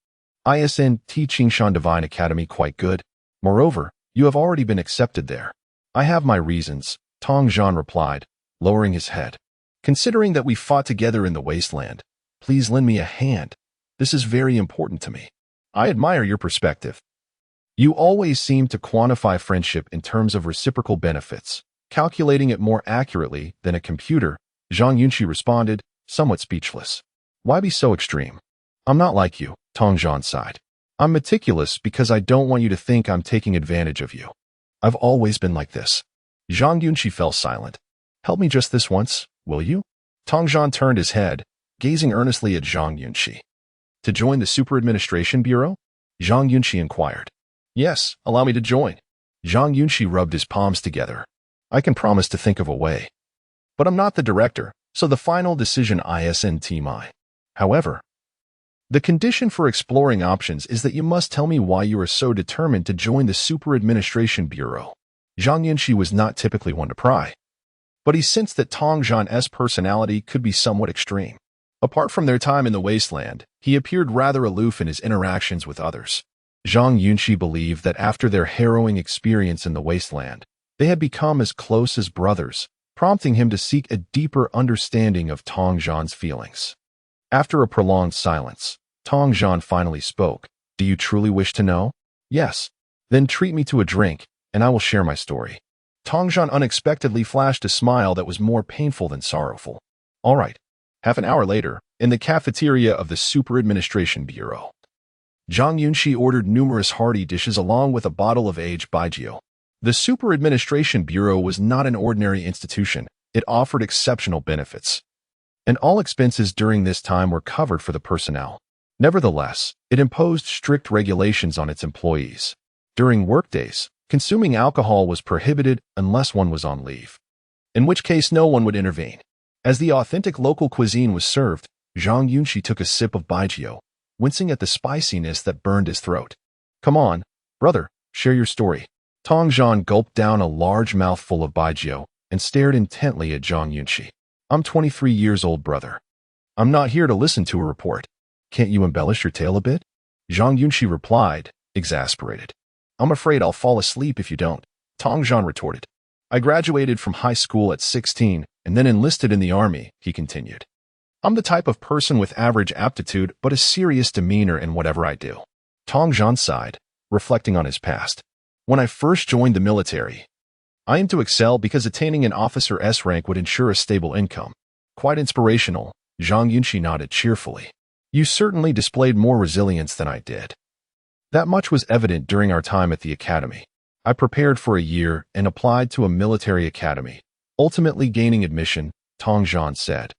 Isn't Qingshan Divine Academy quite good? Moreover, you have already been accepted there." "I have my reasons," Tong Zhan replied, lowering his head. "Considering that we fought together in the wasteland, please lend me a hand. This is very important to me." "I admire your perspective. You always seem to quantify friendship in terms of reciprocal benefits, calculating it more accurately than a computer," Zhang Yunxi responded, somewhat speechless. "Why be so extreme?" "I'm not like you," Tong Zhan sighed. "I'm meticulous because I don't want you to think I'm taking advantage of you. I've always been like this." Zhang Yunxi fell silent. "Help me just this once, will you?" Tong Zhan turned his head, gazing earnestly at Zhang Yunxi. "To join the Super Administration Bureau?" Zhang Yunxi inquired. "Yes, allow me to join." Zhang Yunxi rubbed his palms together. "I can promise to think of a way. But I'm not the director, so the final decision isn't mine. However, the condition for exploring options is that you must tell me why you are so determined to join the Super Administration Bureau." Zhang Yunxi was not typically one to pry, but he sensed that Tong Zhan's personality could be somewhat extreme. Apart from their time in the wasteland, he appeared rather aloof in his interactions with others. Zhang Yunxi believed that after their harrowing experience in the wasteland, they had become as close as brothers, prompting him to seek a deeper understanding of Tong Zhan's feelings. After a prolonged silence, Tong Zhan finally spoke. "Do you truly wish to know?" "Yes." "Then treat me to a drink, and I will share my story." Tong Zhan unexpectedly flashed a smile that was more painful than sorrowful. "All right." Half an hour later, in the cafeteria of the Super Administration Bureau, Zhang Yunxi ordered numerous hearty dishes along with a bottle of aged baijiu. The Super Administration Bureau was not an ordinary institution. It offered exceptional benefits, and all expenses during this time were covered for the personnel. Nevertheless, it imposed strict regulations on its employees. During workdays, consuming alcohol was prohibited unless one was on leave, in which case no one would intervene. As the authentic local cuisine was served, Zhang Yunxi took a sip of baijiu, wincing at the spiciness that burned his throat. "Come on, brother, share your story." Tong Zhan gulped down a large mouthful of baijiu and stared intently at Zhang Yunxi. "I'm 23 years old, brother. I'm not here to listen to a report. Can't you embellish your tale a bit?" Zhang Yunxi replied, exasperated. I'm afraid I'll fall asleep if you don't, Tong Zhan retorted. I graduated from high school at 16 and then enlisted in the army, he continued. I'm the type of person with average aptitude but a serious demeanor in whatever I do. Tong Zhan sighed, reflecting on his past. When I first joined the military, I aimed to excel because attaining an officer S rank would ensure a stable income. Quite inspirational, Zhang Yunxi nodded cheerfully. You certainly displayed more resilience than I did. That much was evident during our time at the academy. I prepared for a year and applied to a military academy, ultimately gaining admission, Tong Zhan said,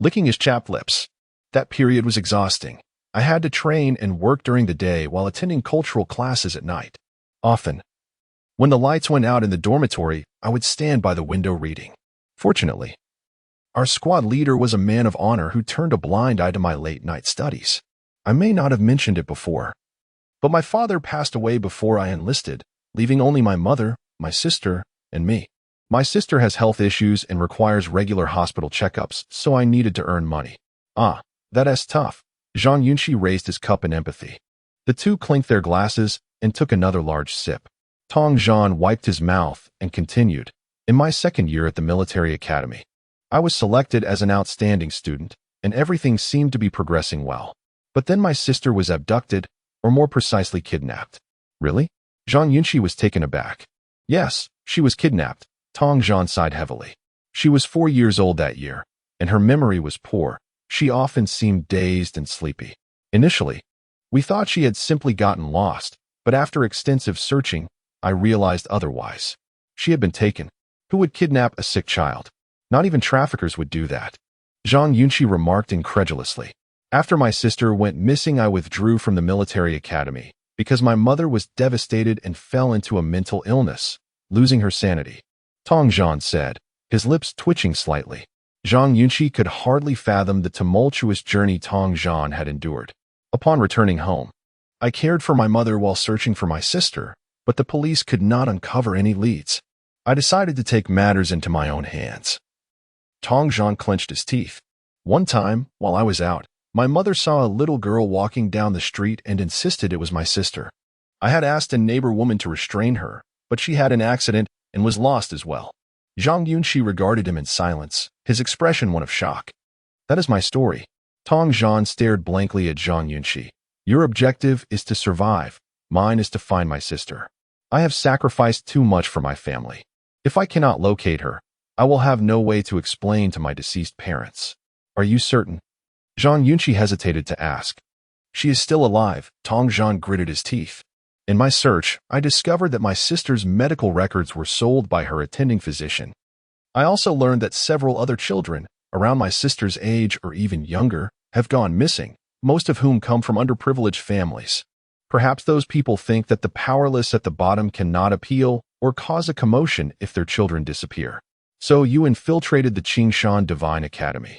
licking his chapped lips. That period was exhausting. I had to train and work during the day while attending cultural classes at night. Often, when the lights went out in the dormitory, I would stand by the window reading. Fortunately, our squad leader was a man of honor who turned a blind eye to my late-night studies. I may not have mentioned it before, but my father passed away before I enlisted, leaving only my mother, my sister, and me. My sister has health issues and requires regular hospital checkups, so I needed to earn money. Ah, that's tough. Zhang Yunxi raised his cup in empathy. The two clinked their glasses and took another large sip. Tong Zhan wiped his mouth and continued. In my second year at the military academy, I was selected as an outstanding student, and everything seemed to be progressing well. But then my sister was abducted, or more precisely kidnapped. Really? Zhang Yunxi was taken aback. Yes, she was kidnapped. Tong Zhan sighed heavily. She was 4 years old that year, and her memory was poor. She often seemed dazed and sleepy. Initially, we thought she had simply gotten lost, but after extensive searching, I realized otherwise. She had been taken. Who would kidnap a sick child? Not even traffickers would do that. Zhang Yunxi remarked incredulously. After my sister went missing, I withdrew from the military academy because my mother was devastated and fell into a mental illness, losing her sanity. Tong Zhan said, his lips twitching slightly. Zhang Yunxi could hardly fathom the tumultuous journey Tong Zhan had endured. Upon returning home, I cared for my mother while searching for my sister, but the police could not uncover any leads. I decided to take matters into my own hands. Tong Zhan clenched his teeth. One time, while I was out, my mother saw a little girl walking down the street and insisted it was my sister. I had asked a neighbor woman to restrain her, but she had an accident and was lost as well. Zhang Yunxi regarded him in silence, his expression one of shock. That is my story. Tong Zhan stared blankly at Zhang Yunxi. Your objective is to survive. Mine is to find my sister. I have sacrificed too much for my family. If I cannot locate her, I will have no way to explain to my deceased parents. Are you certain? Zhang Yunxi hesitated to ask. She is still alive. Tong Zhan gritted his teeth. In my search, I discovered that my sister's medical records were sold by her attending physician. I also learned that several other children, around my sister's age or even younger, have gone missing, most of whom come from underprivileged families. Perhaps those people think that the powerless at the bottom cannot appeal or cause a commotion if their children disappear. So you infiltrated the Qingshan Divine Academy.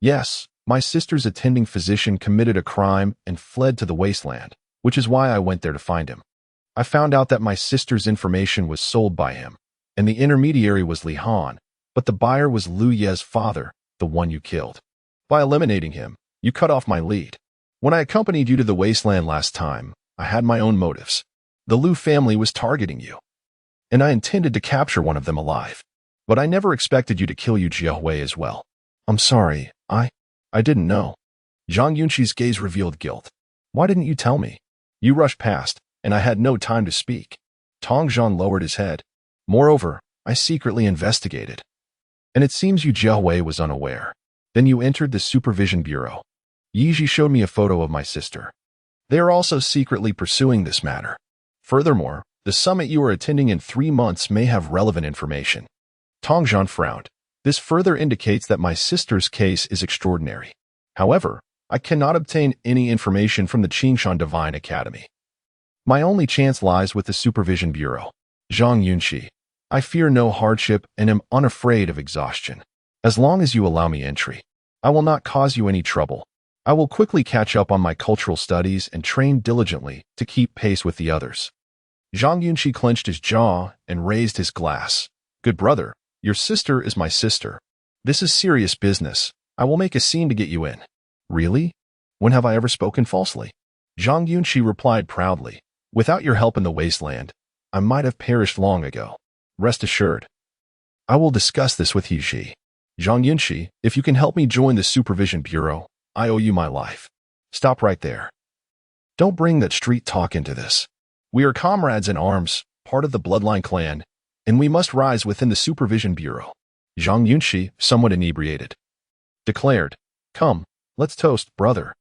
Yes, my sister's attending physician committed a crime and fled to the wasteland, which is why I went there to find him. I found out that my sister's information was sold by him, and the intermediary was Li Han, but the buyer was Lu Ye's father, the one you killed. By eliminating him, you cut off my lead. When I accompanied you to the wasteland last time, I had my own motives. The Lu family was targeting you, and I intended to capture one of them alive. But I never expected you to kill Yu Jiahui as well. I'm sorry, I didn't know. Zhang Yunxi's gaze revealed guilt. Why didn't you tell me? You rushed past, and I had no time to speak. Tong Zhan lowered his head. Moreover, I secretly investigated. And it seems Yu Jiahui was unaware. Then you entered the Supervision Bureau. Yiji showed me a photo of my sister. They are also secretly pursuing this matter. Furthermore, the summit you are attending in 3 months may have relevant information. Tong Zhan frowned. This further indicates that my sister's case is extraordinary. However, I cannot obtain any information from the Qingshan Divine Academy. My only chance lies with the Supervision Bureau. Zhang Yunxi, I fear no hardship and am unafraid of exhaustion. As long as you allow me entry, I will not cause you any trouble. I will quickly catch up on my cultural studies and train diligently to keep pace with the others. Zhang Yunxi clenched his jaw and raised his glass. Good brother, your sister is my sister. This is serious business. I will make a scene to get you in. Really? When have I ever spoken falsely? Zhang Yunxi replied proudly, "Without your help in the wasteland, I might have perished long ago. Rest assured, I will discuss this with Yixi. Zhang Yunxi, if you can help me join the Supervision Bureau, I owe you my life." Stop right there. Don't bring that street talk into this. We are comrades in arms, part of the Bloodline clan, and we must rise within the Supervision Bureau. Zhang Yunxi, somewhat inebriated, declared, "Come, let's toast, brother."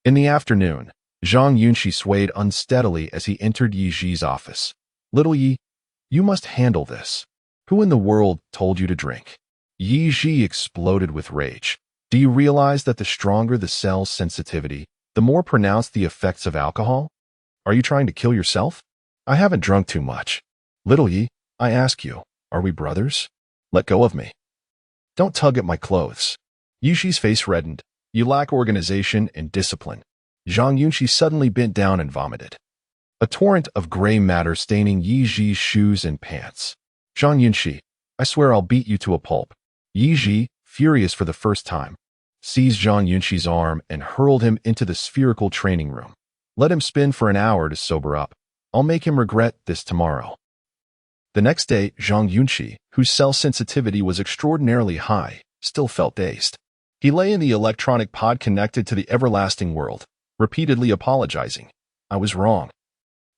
In the afternoon, Zhang Yunxi swayed unsteadily as he entered Yi Ji's office. "Little Yi, you must handle this. Who in the world told you to drink?" Yi Ji exploded with rage. "Do you realize that the stronger the cell's sensitivity, the more pronounced the effects of alcohol? Are you trying to kill yourself?" "I haven't drunk too much. Little Yi, I ask you, are we brothers? Let go of me. Don't tug at my clothes." Yi Ji's face reddened. "You lack organization and discipline." Zhang Yunxi suddenly bent down and vomited. A torrent of gray matter staining Yi Ji's shoes and pants. "Zhang Yunxi, I swear I'll beat you to a pulp." Yi Ji, furious for the first time, seized Zhang Yunxi's arm and hurled him into the spherical training room. "Let him spin for an hour to sober up. I'll make him regret this tomorrow." The next day, Zhang Yunxi, whose cell sensitivity was extraordinarily high, still felt dazed. He lay in the electronic pod connected to the everlasting world, repeatedly apologizing. "I was wrong.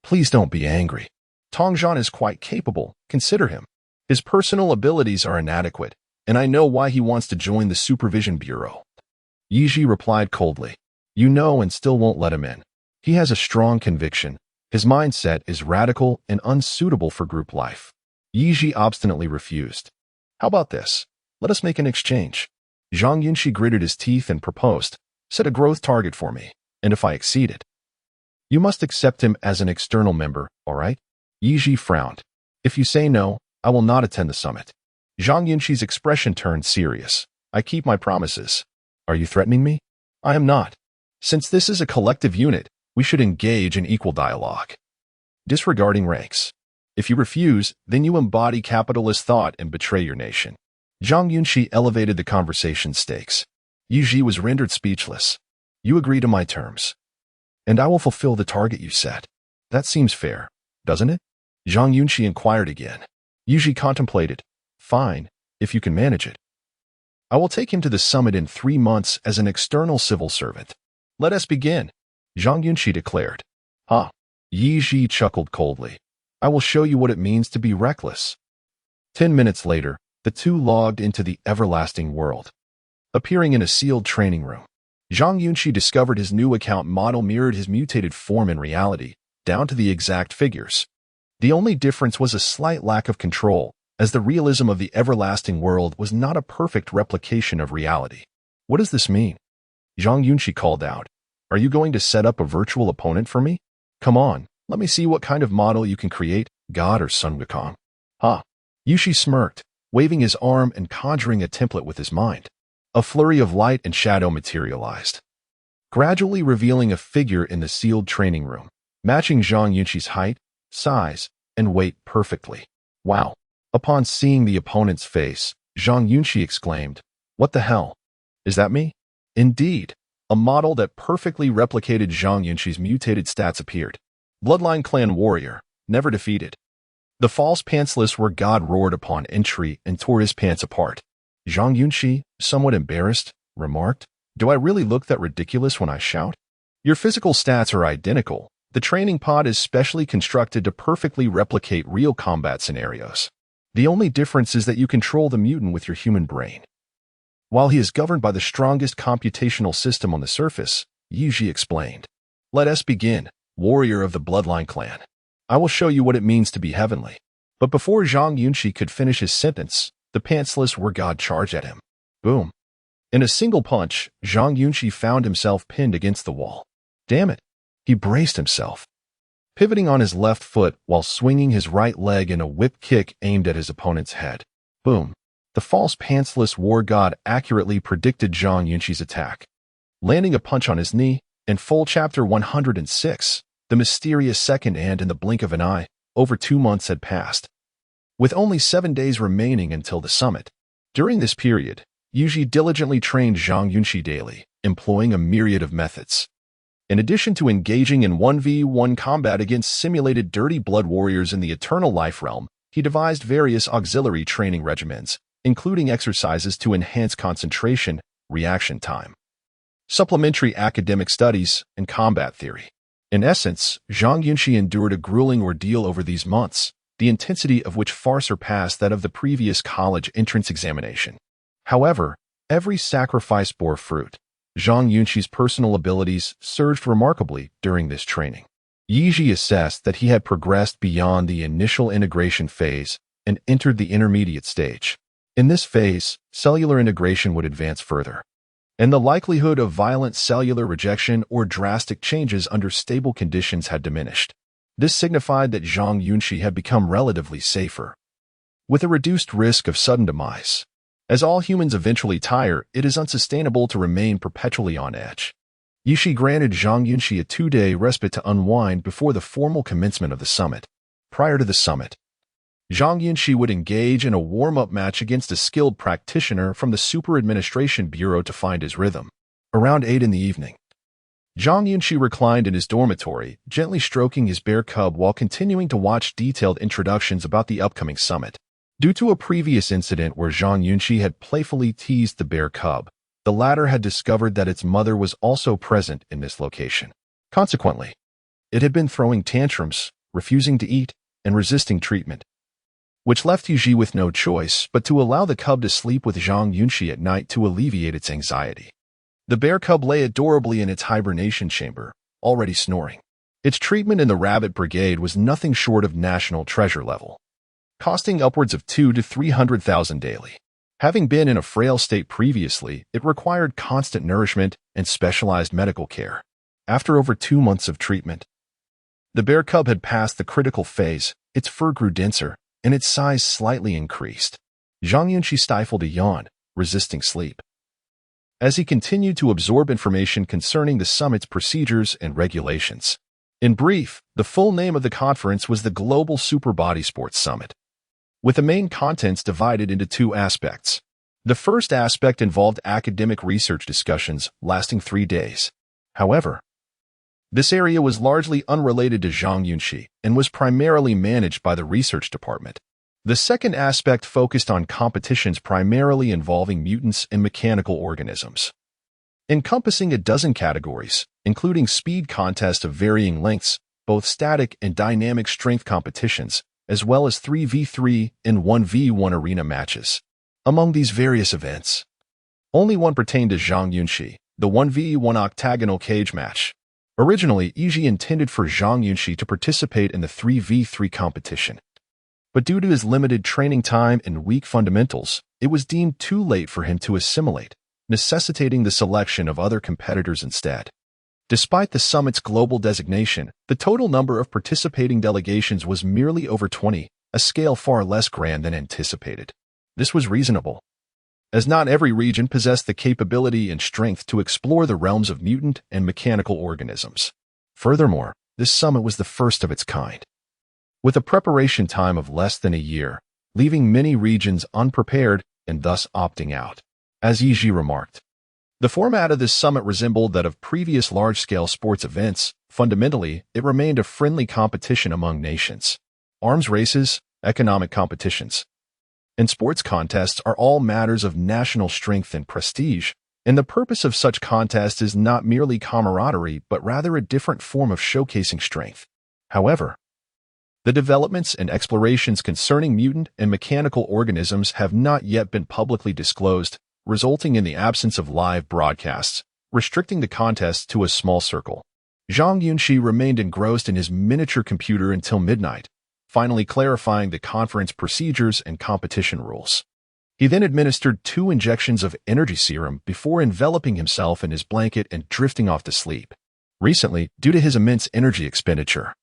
Please don't be angry. Tongzhan is quite capable, consider him. His personal abilities are inadequate, and I know why he wants to join the Supervision Bureau." Yi Ji replied coldly, "You know and still won't let him in. He has a strong conviction. His mindset is radical and unsuitable for group life." Yi Ji obstinately refused. "How about this? Let us make an exchange." Zhang Yunxi gritted his teeth and proposed, "Set a growth target for me, and if I exceed it, you must accept him as an external member, all right?" Yi Ji frowned. "If you say no, I will not attend the summit." Zhang Yunxi's expression turned serious. "I keep my promises." "Are you threatening me?" "I am not. Since this is a collective unit, we should engage in equal dialogue, disregarding ranks. If you refuse, then you embody capitalist thought and betray your nation." Zhang Yunxi elevated the conversation stakes. Yi Ji was rendered speechless. "You agree to my terms, and I will fulfill the target you set. That seems fair, doesn't it?" Zhang Yunxi inquired again. Yi Ji contemplated. "Fine, if you can manage it. I will take him to the summit in 3 months as an external civil servant." "Let us begin," Zhang Yunxi declared. "Ha!" Yi Ji chuckled coldly. "I will show you what it means to be reckless." 10 minutes later, the two logged into the everlasting world. Appearing in a sealed training room, Zhang Yunxi discovered his new account model mirrored his mutated form in reality, down to the exact figures. The only difference was a slight lack of control, as the realism of the everlasting world was not a perfect replication of reality. "What does this mean?" Zhang Yunxi called out. "Are you going to set up a virtual opponent for me? Come on, let me see what kind of model you can create, God or Sun Wukong." "Ha!" Yuxi smirked, waving his arm and conjuring a template with his mind. A flurry of light and shadow materialized, gradually revealing a figure in the sealed training room, matching Zhang Yunxi's height, size, and weight perfectly. "Wow." Upon seeing the opponent's face, Zhang Yunxi exclaimed, "What the hell? Is that me?" Indeed, a model that perfectly replicated Zhang Yunxi's mutated stats appeared. Bloodline clan warrior, never defeated. The false pantsless were God roared upon entry and tore his pants apart. Zhang Yunxi, somewhat embarrassed, remarked, "Do I really look that ridiculous when I shout?" "Your physical stats are identical. The training pod is specially constructed to perfectly replicate real combat scenarios. The only difference is that you control the mutant with your human brain, while he is governed by the strongest computational system on the surface," Yi Ji explained. "Let us begin, warrior of the Bloodline clan. I will show you what it means to be heavenly." But before Zhang Yunxi could finish his sentence, the pantsless war god charged at him. Boom. In a single punch, Zhang Yunxi found himself pinned against the wall. Damn it. He braced himself, pivoting on his left foot while swinging his right leg in a whip kick aimed at his opponent's head. Boom. The false pantsless war god accurately predicted Zhang Yunxi's attack, landing a punch on his knee. In full chapter 106, the mysterious second, and in the blink of an eye, over 2 months had passed, with only 7 days remaining until the summit. During this period, Yuji diligently trained Zhang Yunxi daily, employing a myriad of methods. In addition to engaging in 1v1 combat against simulated dirty blood warriors in the Eternal Life realm, he devised various auxiliary training regimens, including exercises to enhance concentration, reaction time, supplementary academic studies, and combat theory. In essence, Zhang Yunxi endured a grueling ordeal over these months, the intensity of which far surpassed that of the previous college entrance examination. However, every sacrifice bore fruit. Zhang Yunxi's personal abilities surged remarkably during this training. Yiji assessed that he had progressed beyond the initial integration phase and entered the intermediate stage. In this phase, cellular integration would advance further, and the likelihood of violent cellular rejection or drastic changes under stable conditions had diminished. This signified that Zhang Yunxi had become relatively safer, with a reduced risk of sudden demise. As all humans eventually tire, it is unsustainable to remain perpetually on edge. Yishi granted Zhang Yunxi a 2-day respite to unwind before the formal commencement of the summit. Prior to the summit, Zhang Yunxi would engage in a warm-up match against a skilled practitioner from the Super Administration Bureau to find his rhythm. Around 8 in the evening, Zhang Yunxi reclined in his dormitory, gently stroking his bear cub while continuing to watch detailed introductions about the upcoming summit. Due to a previous incident where Zhang Yunxi had playfully teased the bear cub, the latter had discovered that its mother was also present in this location. Consequently, it had been throwing tantrums, refusing to eat, and resisting treatment, which left Yiji with no choice but to allow the cub to sleep with Zhang Yunxi at night to alleviate its anxiety. The bear cub lay adorably in its hibernation chamber, already snoring. Its treatment in the rabbit brigade was nothing short of national treasure level, costing upwards of 200,000 to 300,000 daily. Having been in a frail state previously, it required constant nourishment and specialized medical care. After over 2 months of treatment, the bear cub had passed the critical phase, its fur grew denser, and its size slightly increased. Zhang Yunxi stifled a yawn, resisting sleep, as he continued to absorb information concerning the summit's procedures and regulations. In brief, the full name of the conference was the Global Super Body Sports Summit, with the main contents divided into 2 aspects. The first aspect involved academic research discussions lasting 3 days. However, this area was largely unrelated to Zhang Yunxi and was primarily managed by the research department. The second aspect focused on competitions primarily involving mutants and mechanical organisms, encompassing a dozen categories, including speed contests of varying lengths, both static and dynamic strength competitions, as well as 3v3 and 1v1 arena matches. Among these various events, only one pertained to Zhang Yunxi, the 1v1 octagonal cage match. Originally, Yiji intended for Zhang Yunxi to participate in the 3v3 competition, but due to his limited training time and weak fundamentals, it was deemed too late for him to assimilate, necessitating the selection of other competitors instead. Despite the summit's global designation, the total number of participating delegations was merely over 20, a scale far less grand than anticipated. This was reasonable, as not every region possessed the capability and strength to explore the realms of mutant and mechanical organisms. Furthermore, this summit was the first of its kind, with a preparation time of less than a year, leaving many regions unprepared and thus opting out. As Yiji remarked, the format of this summit resembled that of previous large-scale sports events. Fundamentally, it remained a friendly competition among nations. Arms races, economic competitions, and sports contests are all matters of national strength and prestige, and the purpose of such contests is not merely camaraderie but rather a different form of showcasing strength. However, the developments and explorations concerning mutant and mechanical organisms have not yet been publicly disclosed, resulting in the absence of live broadcasts, restricting the contest to a small circle. Zhang Yunxi remained engrossed in his miniature computer until midnight, finally clarifying the conference procedures and competition rules. He then administered 2 injections of energy serum before enveloping himself in his blanket and drifting off to sleep. Recently, due to his immense energy expenditure,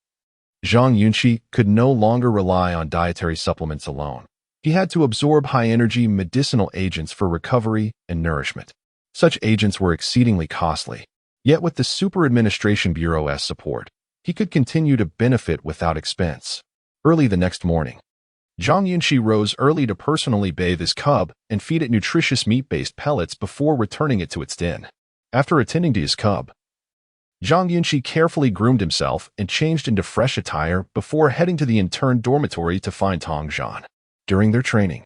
Zhang Yunxi could no longer rely on dietary supplements alone. He had to absorb high-energy medicinal agents for recovery and nourishment. Such agents were exceedingly costly. Yet with the Super Administration Bureau's support, he could continue to benefit without expense. Early the next morning, Zhang Yunxi rose early to personally bathe his cub and feed it nutritious meat-based pellets before returning it to its den. After attending to his cub, Zhang Yunxi carefully groomed himself and changed into fresh attire before heading to the intern dormitory to find Tang Zhan. During their training,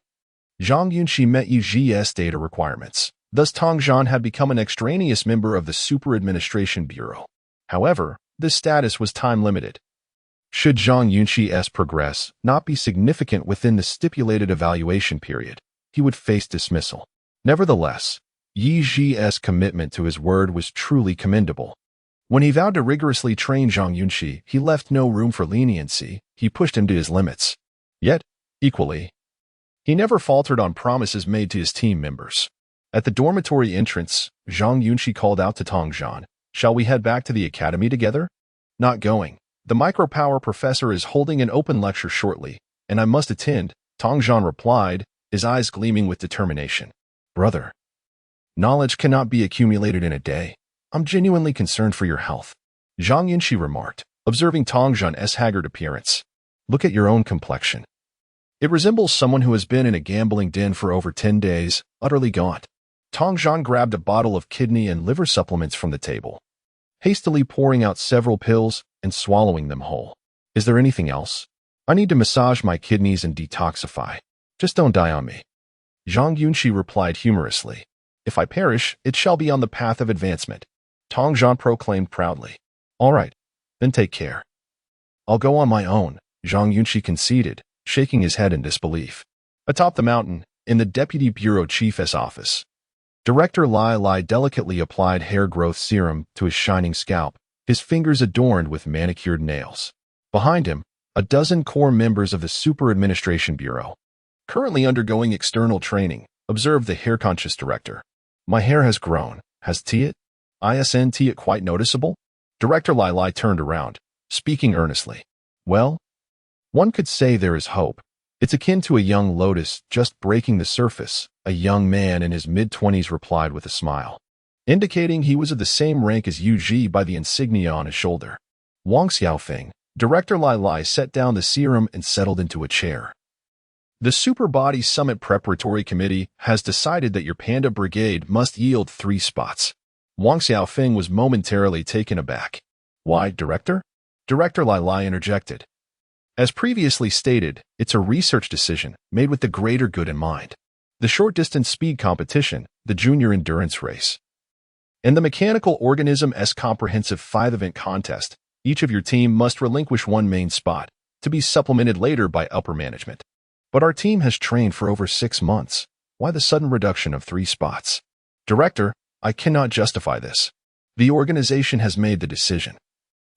Zhang Yunxi met UGS data requirements. Thus, Tang Zhan had become an extraneous member of the Super Administration Bureau. However, this status was time-limited. Should Zhang Yunxi's progress not be significant within the stipulated evaluation period, he would face dismissal. Nevertheless, Yi Zhi's commitment to his word was truly commendable. When he vowed to rigorously train Zhang Yunxi, he left no room for leniency. He pushed him to his limits. Yet, equally, he never faltered on promises made to his team members. At the dormitory entrance, Zhang Yunxi called out to Tang Zhan, "Shall we head back to the academy together?" "Not going. The micropower professor is holding an open lecture shortly, and I must attend," Tang Zhan replied, his eyes gleaming with determination. "Brother, knowledge cannot be accumulated in a day. I'm genuinely concerned for your health," Zhang Yunxi remarked, observing Tang Zhan's haggard appearance. "Look at your own complexion. It resembles someone who has been in a gambling den for over 10 days, utterly gaunt." Tang Zhan grabbed a bottle of kidney and liver supplements from the table, hastily pouring out several pills and swallowing them whole. "Is there anything else? I need to massage my kidneys and detoxify. Just don't die on me," Zhang Yunxi replied humorously. "If I perish, it shall be on the path of advancement," Tang Zhan proclaimed proudly. "All right, then take care." "I'll go on my own," Zhang Yunxi conceded, shaking his head in disbelief. Atop the mountain, in the Deputy Bureau Chief's office, Director Lai Lai delicately applied hair growth serum to his shining scalp, his fingers adorned with manicured nails. Behind him, a dozen core members of the Super Administration Bureau, currently undergoing external training, observed the hair-conscious director. "My hair has grown. Has it? Isn't it quite noticeable?" Director Lai Lai turned around, speaking earnestly. "Well, one could say there is hope. It's akin to a young lotus just breaking the surface," a young man in his mid-20s replied with a smile, indicating he was of the same rank as Yu Ji by the insignia on his shoulder. Wang Xiaofeng, Director Lai Lai set down the serum and settled into a chair. "The Superbody Summit Preparatory Committee has decided that your Panda Brigade must yield 3 spots. Wang Xiaofeng was momentarily taken aback. "Why, Director?" Director Lai Lai interjected. "As previously stated, it's a research decision made with the greater good in mind. The short-distance speed competition, the junior endurance race, and the mechanical organism's comprehensive 5-event contest, each of your team must relinquish 1 main spot, to be supplemented later by upper management. But our team has trained for over 6 months. Why the sudden reduction of 3 spots? Director, I cannot justify this. The organization has made the decision.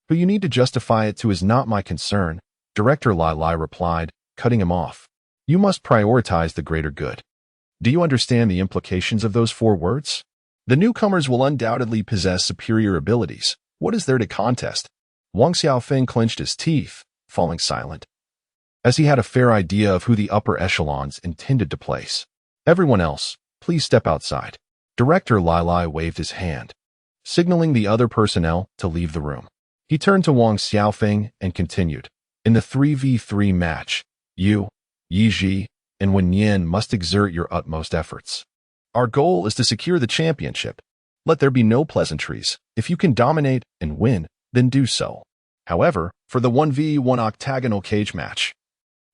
Who you need to justify it to is not my concern," Director Lai Lai replied, cutting him off. "You must prioritize the greater good. Do you understand the implications of those 4 words? The newcomers will undoubtedly possess superior abilities. What is there to contest?" Wang Xiaofeng clenched his teeth, falling silent, as he had a fair idea of who the upper echelons intended to place. "Everyone else, please step outside." Director Lai Lai waved his hand, signaling the other personnel to leave the room. He turned to Wang Xiaofeng and continued, "In the 3v3 match, you, Yi Ji, and Wen Yan must exert your utmost efforts. Our goal is to secure the championship. Let there be no pleasantries. If you can dominate and win, then do so. However, for the 1v1 octagonal cage match,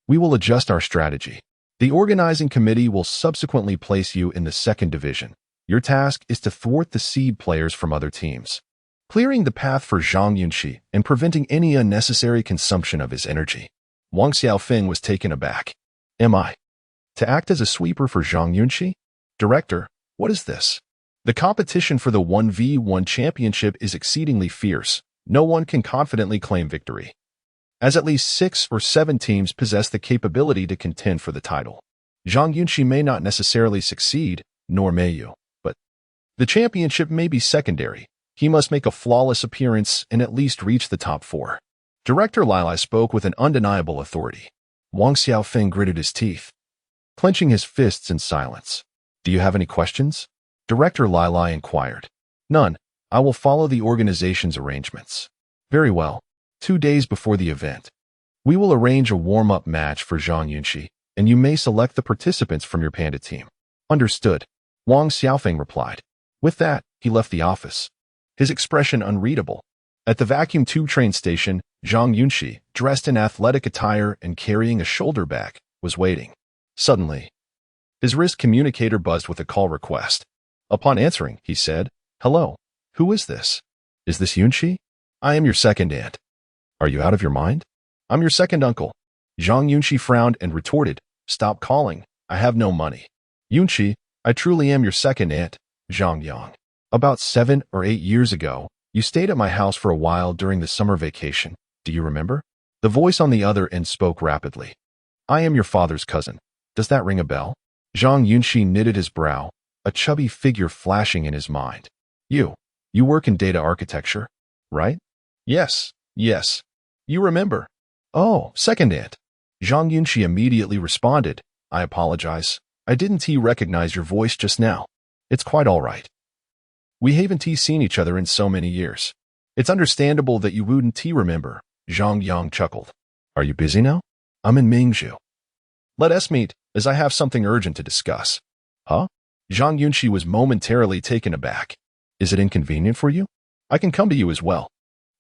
we will adjust our strategy. The organizing committee will subsequently place you in the 2nd division. Your task is to thwart the seed players from other teams, clearing the path for Zhang Yunxi and preventing any unnecessary consumption of his energy." Wang Xiaofeng was taken aback. "Am I to act as a sweeper for Zhang Yunxi? Director, what is this? The competition for the 1v1 championship is exceedingly fierce. No one can confidently claim victory, as at least 6 or 7 teams possess the capability to contend for the title. Zhang Yunxi may not necessarily succeed, nor may you, but the championship may be secondary. He must make a flawless appearance and at least reach the top 4. Director Lai Lai spoke with an undeniable authority. Wang Xiaofeng gritted his teeth, clenching his fists in silence. "Do you have any questions?" Director Lai Lai inquired. "None. I will follow the organization's arrangements." "Very well. 2 days before the event, we will arrange a warm-up match for Zhang Yunxi, and you may select the participants from your Panda team." "Understood," Wang Xiaofeng replied. With that, he left the office, his expression unreadable. At the vacuum tube train station, Zhang Yunxi, dressed in athletic attire and carrying a shoulder bag, was waiting. Suddenly, his wrist communicator buzzed with a call request. Upon answering, he said, "Hello, who is this? Is this Yunxi? I am your second aunt." "Are you out of your mind?" "I'm your second uncle." Zhang Yunxi frowned and retorted, "Stop calling. I have no money." "Yunxi, I truly am your second aunt, Zhang Yang. About 7 or 8 years ago, you stayed at my house for a while during the summer vacation. Do you remember?" The voice on the other end spoke rapidly. "I am your father's cousin. Does that ring a bell?" Zhang Yunxi knitted his brow, a chubby figure flashing in his mind. You work in data architecture, right?" Yes. You remember." "Oh, second aunt." Zhang Yunxi immediately responded, "I apologize. I didn't recognize your voice just now. It's quite all right. We haven't seen each other in so many years. It's understandable that you wouldn't remember." Zhang Yang chuckled. "Are you busy now?" "I'm in Mingzhu." "Let us meet, as I have something urgent to discuss." "Huh?" Zhang Yunxi was momentarily taken aback. "Is it inconvenient for you? I can come to you as well."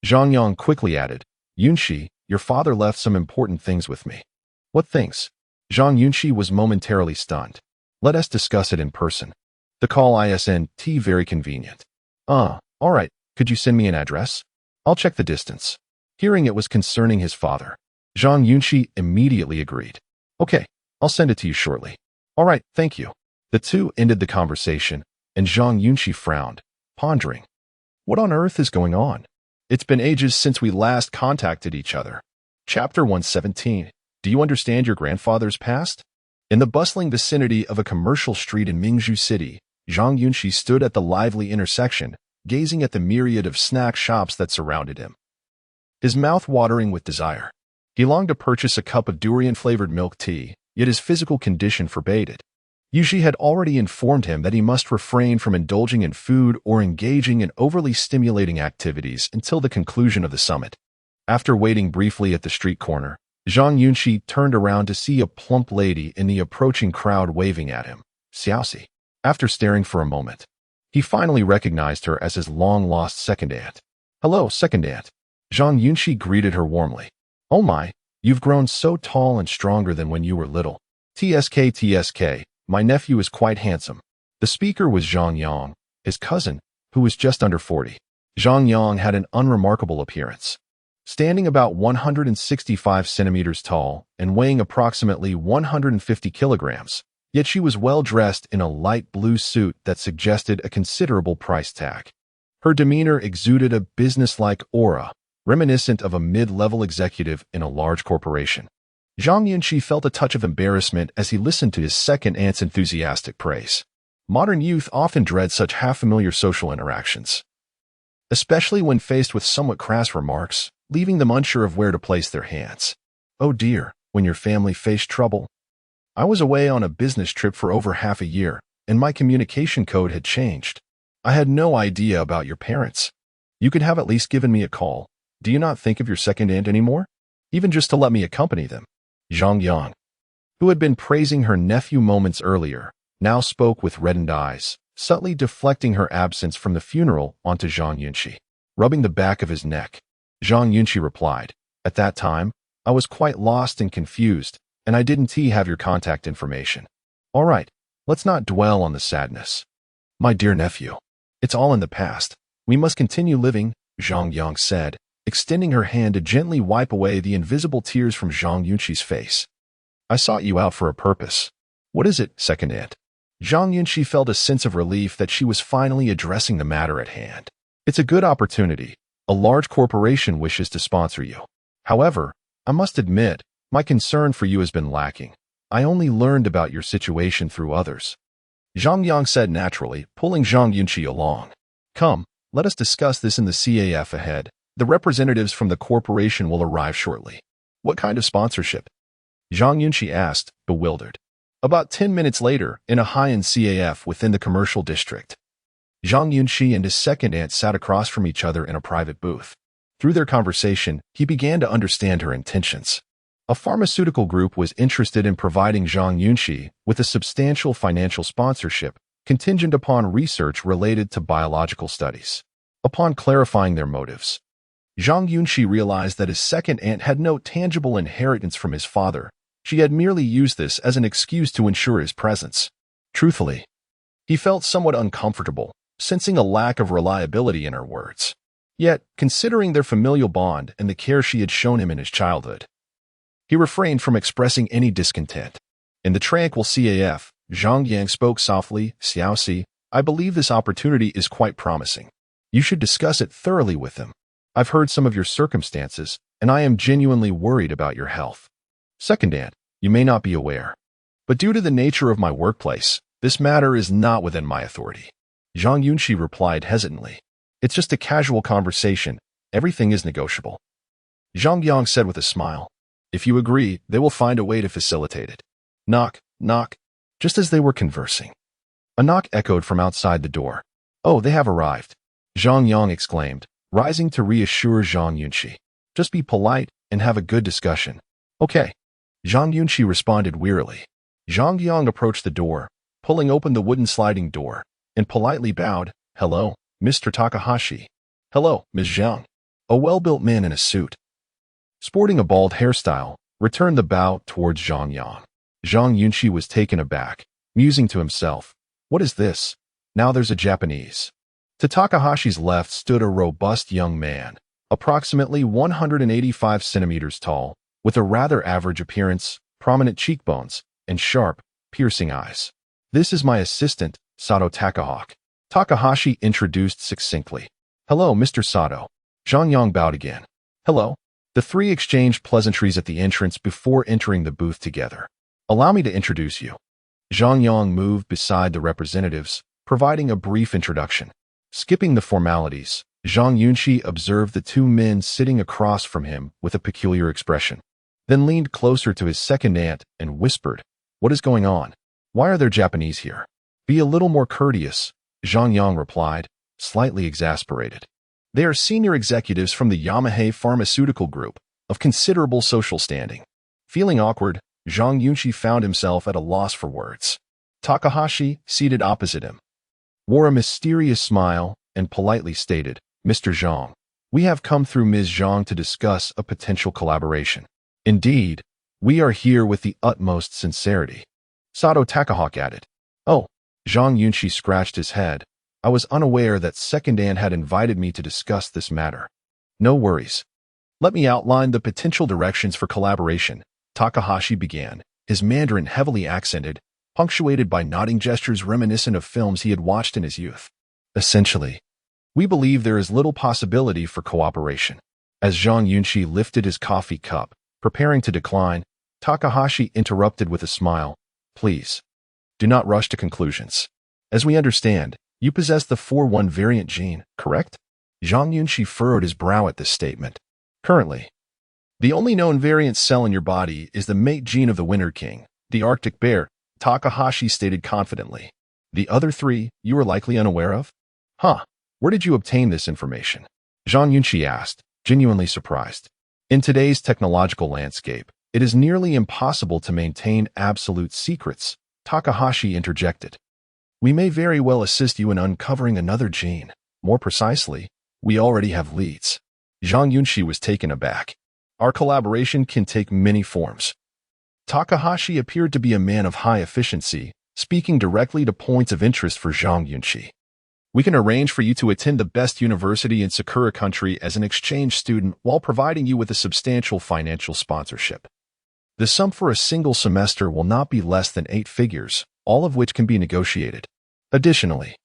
Zhang Yang quickly added, "Yunxi, your father left some important things with me." "What things?" Zhang Yunxi was momentarily stunned. "Let us discuss it in person. The call isn't very convenient." All right. Could you send me an address? I'll check the distance." Hearing it was concerning his father, Zhang Yunxi immediately agreed. "Okay, I'll send it to you shortly." "All right, thank you." The two ended the conversation, and Zhang Yunxi frowned, pondering. What on earth is going on? It's been ages since we last contacted each other. Chapter 117. Do you understand your grandfather's past? In the bustling vicinity of a commercial street in Mingzhu City, Zhang Yunxi stood at the lively intersection, gazing at the myriad of snack shops that surrounded him. His mouth watering with desire. He longed to purchase a cup of durian-flavored milk tea, yet his physical condition forbade it. Yunxi had already informed him that he must refrain from indulging in food or engaging in overly stimulating activities until the conclusion of the summit. After waiting briefly at the street corner, Zhang Yunxi turned around to see a plump lady in the approaching crowd waving at him. Xiaoxi. After staring for a moment, he finally recognized her as his long-lost second aunt. "Hello, second aunt." Zhang Yunxi greeted her warmly. "Oh my, you've grown so tall and stronger than when you were little. TSK, my nephew is quite handsome." The speaker was Zhang Yang, his cousin, who was just under 40. Zhang Yang had an unremarkable appearance. Standing about 165 centimeters tall and weighing approximately 150 kilograms, yet she was well dressed in a light blue suit that suggested a considerable price tag. Her demeanor exuded a businesslike aura, reminiscent of a mid-level executive in a large corporation. Zhang Yunxi felt a touch of embarrassment as he listened to his second aunt's enthusiastic praise. Modern youth often dread such half-familiar social interactions, especially when faced with somewhat crass remarks, leaving them unsure of where to place their hands. "Oh dear, when your family faced trouble." "I was away on a business trip for over half a year, and my communication code had changed. I had no idea about your parents. You could have at least given me a call. Do you not think of your second aunt anymore? Even just to let me accompany them?" Zhang Yang, who had been praising her nephew moments earlier, now spoke with reddened eyes, subtly deflecting her absence from the funeral onto Zhang Yunxi. Rubbing the back of his neck, Zhang Yunxi replied, "At that time, I was quite lost and confused, and I didn't have your contact information." "All right, let's not dwell on the sadness. My dear nephew, it's all in the past. We must continue living," Zhang Yang said, extending her hand to gently wipe away the invisible tears from Zhang Yunxi's face. "I sought you out for a purpose." "What is it, second aunt?" Zhang Yunxi felt a sense of relief that she was finally addressing the matter at hand. "It's a good opportunity. A large corporation wishes to sponsor you. However, I must admit, my concern for you has been lacking. I only learned about your situation through others." Zhang Yang said naturally, pulling Zhang Yunxi along. "Come, let us discuss this in the CAF ahead. The representatives from the corporation will arrive shortly." "What kind of sponsorship?" Zhang Yunxi asked, bewildered. About 10 minutes later, in a high-end CAF within the commercial district, Zhang Yunxi and his second aunt sat across from each other in a private booth. Through their conversation, he began to understand her intentions. A pharmaceutical group was interested in providing Zhang Yunxi with a substantial financial sponsorship contingent upon research related to biological studies. Upon clarifying their motives, Zhang Yunxi realized that his second aunt had no tangible inheritance from his father. She had merely used this as an excuse to ensure his presence. Truthfully, he felt somewhat uncomfortable, sensing a lack of reliability in her words. Yet, considering their familial bond and the care she had shown him in his childhood, he refrained from expressing any discontent. In the tranquil CAF, Zhang Yang spoke softly, "Xiaoxi, I believe this opportunity is quite promising. You should discuss it thoroughly with him. I've heard some of your circumstances, and I am genuinely worried about your health. Second aunt, you may not be aware, but due to the nature of my workplace, this matter is not within my authority." Zhang Yunxi replied hesitantly. "It's just a casual conversation. Everything is negotiable." Zhang Yang said with a smile, "If you agree, they will find a way to facilitate it." Knock, knock. Just as they were conversing, a knock echoed from outside the door. "Oh, they have arrived," Zhang Yang exclaimed, rising to reassure Zhang Yunxi. "Just be polite and have a good discussion." "Okay," Zhang Yunxi responded wearily. Zhang Yang approached the door, pulling open the wooden sliding door, and politely bowed. "Hello, Mr. Takahashi." "Hello, Ms. Zhang." A well-built man in a suit, sporting a bald hairstyle, returned the bow towards Zhang Yang. Zhang Yunxi was taken aback, musing to himself, "What is this? Now there's a Japanese." To Takahashi's left stood a robust young man, approximately 185 centimeters tall, with a rather average appearance, prominent cheekbones, and sharp, piercing eyes. "This is my assistant, Sato Takahawk," Takahashi introduced succinctly. "Hello, Mr. Sato." Zhang Yang bowed again. "Hello." The three exchanged pleasantries at the entrance before entering the booth together. "Allow me to introduce you." Zhang Yang moved beside the representatives, providing a brief introduction. Skipping the formalities, Zhang Yunxi observed the two men sitting across from him with a peculiar expression, then leaned closer to his second aunt and whispered, "What is going on? Why are there Japanese here?" "Be a little more courteous," Zhang Yang replied, slightly exasperated. "They are senior executives from the Yamaha Pharmaceutical Group, of considerable social standing." Feeling awkward, Zhang Yunxi found himself at a loss for words. Takahashi, seated opposite him, wore a mysterious smile and politely stated, "Mr. Zhang, we have come through Ms. Zhang to discuss a potential collaboration. Indeed, we are here with the utmost sincerity." Sato Takahawk added. "Oh," Zhang Yunxi scratched his head. "I was unaware that Second Aunt had invited me to discuss this matter." "No worries. Let me outline the potential directions for collaboration," Takahashi began, his Mandarin heavily accented, punctuated by nodding gestures reminiscent of films he had watched in his youth. "Essentially, we believe there is little possibility for cooperation." As Zhang Yunxi lifted his coffee cup, preparing to decline, Takahashi interrupted with a smile. "Please, do not rush to conclusions. As we understand, you possess the 4-1 variant gene, correct?" Zhang Yunxi furrowed his brow at this statement. "Currently, the only known variant cell in your body is the mate gene of the Winter King, the Arctic bear," Takahashi stated confidently. "The other 3 you are likely unaware of?" "Huh, where did you obtain this information?" Zhang Yunxi asked, genuinely surprised. In today's technological landscape, it is nearly impossible to maintain absolute secrets, Takahashi interjected. "We may very well assist you in uncovering another gene. More precisely, we already have leads." Zhang Yunxi was taken aback. "Our collaboration can take many forms." Takahashi appeared to be a man of high efficiency, speaking directly to points of interest for Zhang Yunxi. "We can arrange for you to attend the best university in Sakura country as an exchange student while providing you with a substantial financial sponsorship. The sum for a single semester will not be less than 8 figures, all of which can be negotiated. Additionally,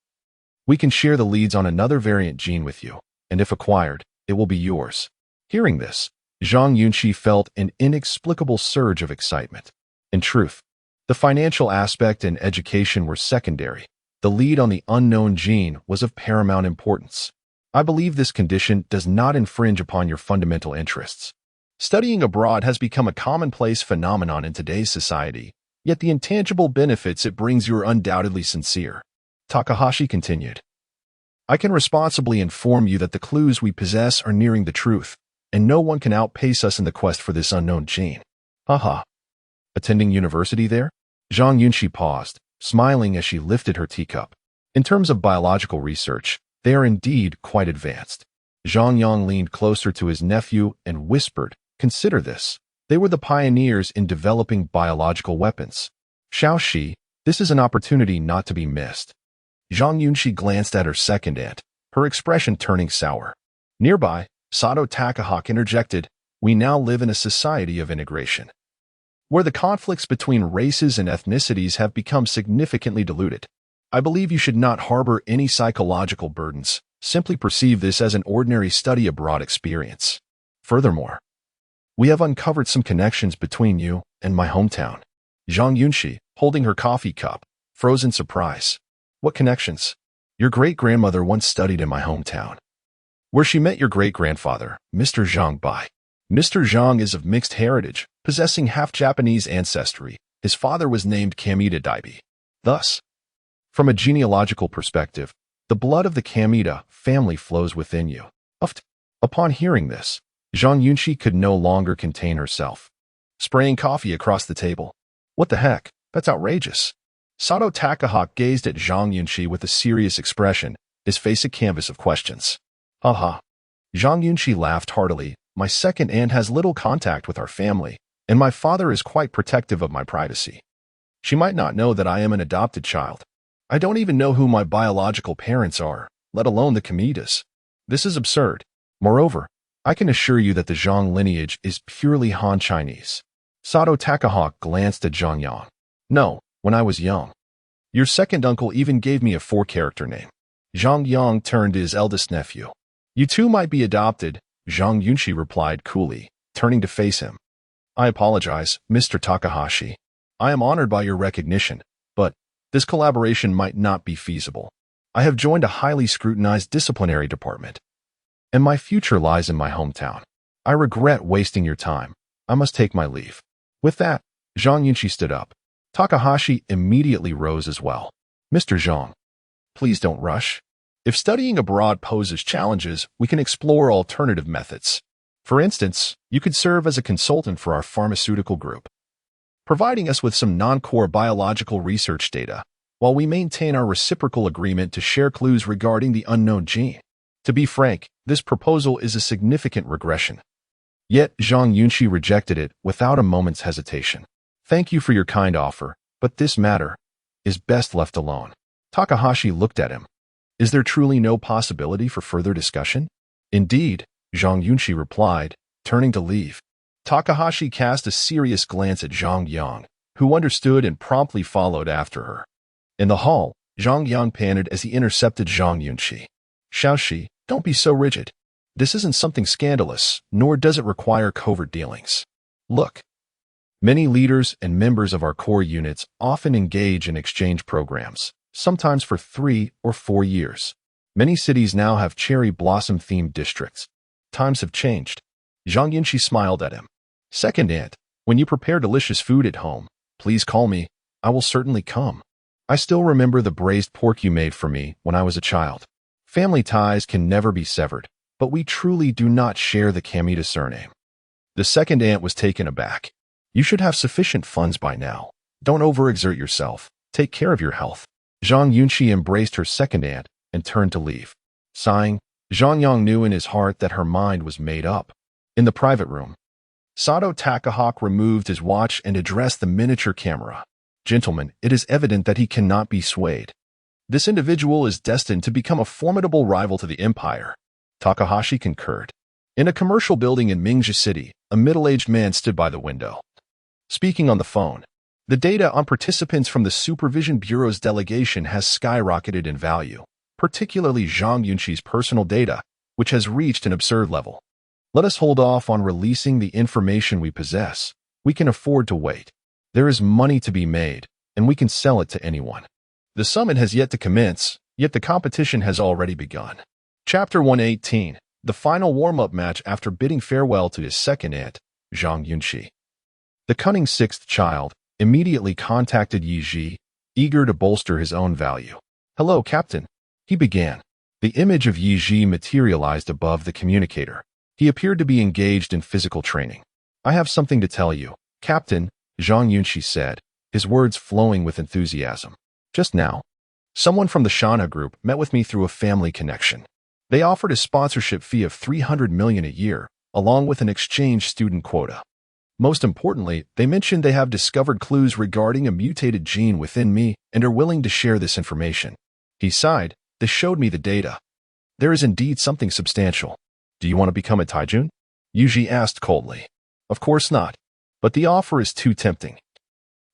we can share the leads on another variant gene with you, and if acquired, it will be yours." Hearing this, Zhang Yunxi felt an inexplicable surge of excitement. In truth, the financial aspect and education were secondary. The lead on the unknown gene was of paramount importance. "I believe this condition does not infringe upon your fundamental interests. Studying abroad has become a commonplace phenomenon in today's society, yet the intangible benefits it brings you are undoubtedly sincere," Takahashi continued. "I can responsibly inform you that the clues we possess are nearing the truth, and no one can outpace us in the quest for this unknown gene." "Haha. Attending university there?" Zhang Yunxi paused, smiling as she lifted her teacup. "In terms of biological research, they are indeed quite advanced. Zhang Yang leaned closer to his nephew and whispered, "Consider this. They were the pioneers in developing biological weapons. Xiaoxi, this is an opportunity not to be missed." Zhang Yunxi glanced at her second aunt, her expression turning sour. Nearby, Sato Takahawk interjected, "We now live in a society of integration, where the conflicts between races and ethnicities have become significantly diluted. I believe you should not harbor any psychological burdens. Simply perceive this as an ordinary study abroad experience. Furthermore, we have uncovered some connections between you and my hometown." Zhang Yunxi, holding her coffee cup, froze in surprise. "What connections?" "Your great-grandmother once studied in my hometown, where she met your great-grandfather, Mr. Zhang Bai. Mr. Zhang is of mixed heritage, possessing half-Japanese ancestry. His father was named Kamita Daibi. Thus, from a genealogical perspective, the blood of the Kamita family flows within you." Upon hearing this, Zhang Yunxi could no longer contain herself, spraying coffee across the table. "What the heck? That's outrageous." Sato Takahawk gazed at Zhang Yunxi with a serious expression, his face a canvas of questions. "Haha." Zhang Yunxi laughed heartily. "My second aunt has little contact with our family, and my father is quite protective of my privacy. She might not know that I am an adopted child. I don't even know who my biological parents are, let alone the Kamitas. This is absurd. Moreover, I can assure you that the Zhang lineage is purely Han Chinese." Sato Takahawk glanced at Zhang Yang. "No, when I was young. Your second uncle even gave me a 4-character name." Zhang Yang turned to his eldest nephew. "You two might be adopted," Zhang Yunxi replied coolly, turning to face him. "I apologize, Mr. Takahashi. I am honored by your recognition, but this collaboration might not be feasible. I have joined a highly scrutinized disciplinary department, and my future lies in my hometown. I regret wasting your time. I must take my leave." With that, Zhang Yunxi stood up. Takahashi immediately rose as well. "Mr. Zhang, please don't rush. If studying abroad poses challenges, we can explore alternative methods. For instance, you could serve as a consultant for our pharmaceutical group, providing us with some non-core biological research data, while we maintain our reciprocal agreement to share clues regarding the unknown gene. To be frank, this proposal is a significant regression." Yet Zhang Yunxi rejected it without a moment's hesitation. "Thank you for your kind offer, but this matter is best left alone." Takahashi looked at him. "Is there truly no possibility for further discussion?" "Indeed," Zhang Yunxi replied, turning to leave. Takahashi cast a serious glance at Zhang Yang, who understood and promptly followed after her. In the hall, Zhang Yang panted as he intercepted Zhang Yunxi. "Xiaoxi, don't be so rigid. This isn't something scandalous, nor does it require covert dealings. Look, many leaders and members of our core units often engage in exchange programs, sometimes for 3 or 4 years. Many cities now have cherry blossom-themed districts. Times have changed." Zhang Yunxi smiled at him. "Second aunt, when you prepare delicious food at home, please call me. I will certainly come. I still remember the braised pork you made for me when I was a child." Family ties can never be severed, but we truly do not share the Kamita surname. The second aunt was taken aback. "You should have sufficient funds by now. Don't overexert yourself. Take care of your health." Zhang Yunxi embraced her second aunt and turned to leave. Sighing, Zhang Yang knew in his heart that her mind was made up. In the private room, Sato Takahawk removed his watch and addressed the miniature camera. "Gentlemen, it is evident that he cannot be swayed. This individual is destined to become a formidable rival to the Empire." Takahashi concurred. In a commercial building in Mingzhi City, a middle-aged man stood by the window, speaking on the phone. The data on participants from the Supervision Bureau's delegation has skyrocketed in value, particularly Zhang Yunxi's personal data, which has reached an absurd level. Let us hold off on releasing the information we possess. We can afford to wait. There is money to be made, and we can sell it to anyone. The summit has yet to commence, yet the competition has already begun. Chapter 118, the final warm-up match after bidding farewell to his second aunt, Zhang Yunxi. The cunning sixth child immediately contacted Yi Ji, eager to bolster his own value. "Hello, Captain," he began. The image of Yi Ji materialized above the communicator. He appeared to be engaged in physical training. "I have something to tell you, Captain," Zhang Yunxi said, his words flowing with enthusiasm. "Just now, someone from the Shana group met with me through a family connection. They offered a sponsorship fee of $300 million a year, along with an exchange student quota. Most importantly, they mentioned they have discovered clues regarding a mutated gene within me and are willing to share this information. He sighed. They showed me the data. There is indeed something substantial. Do you want to become a Taijun? Yunxi asked coldly. Of course not. But the offer is too tempting.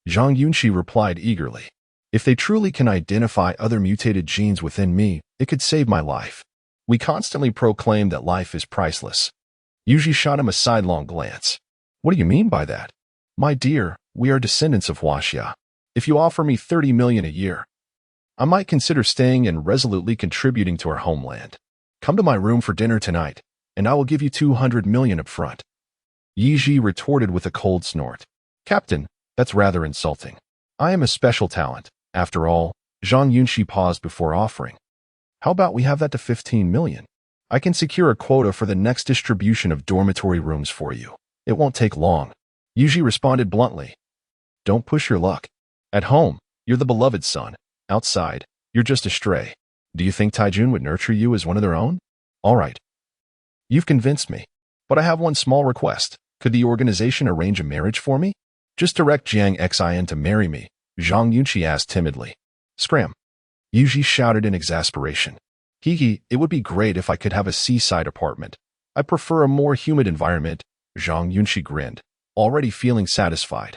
Zhang Yunxi replied eagerly. If they truly can identify other mutated genes within me, it could save my life. We constantly proclaim that life is priceless. Yunxi shot him a sidelong glance. What do you mean by that? My dear, we are descendants of Huaxia. If you offer me 30 million a year, I might consider staying and resolutely contributing to our homeland. Come to my room for dinner tonight, and I will give you 200 million up front. Yiji retorted with a cold snort. Captain, that's rather insulting. I am a special talent. After all, Zhang Yunxi paused before offering. How about we have that to 15 million? I can secure a quota for the next distribution of dormitory rooms for you. It won't take long. Yiji responded bluntly. Don't push your luck. At home, you're the beloved son. Outside, you're just a stray. Do you think Taijun would nurture you as one of their own? All right. You've convinced me. But I have one small request. Could the organization arrange a marriage for me? Just direct Jiang Xin to marry me, Zhang Yunxi asked timidly. Scram. Yiji shouted in exasperation. Hee, it would be great if I could have a seaside apartment. I prefer a more humid environment, Zhang Yunxi grinned, already feeling satisfied.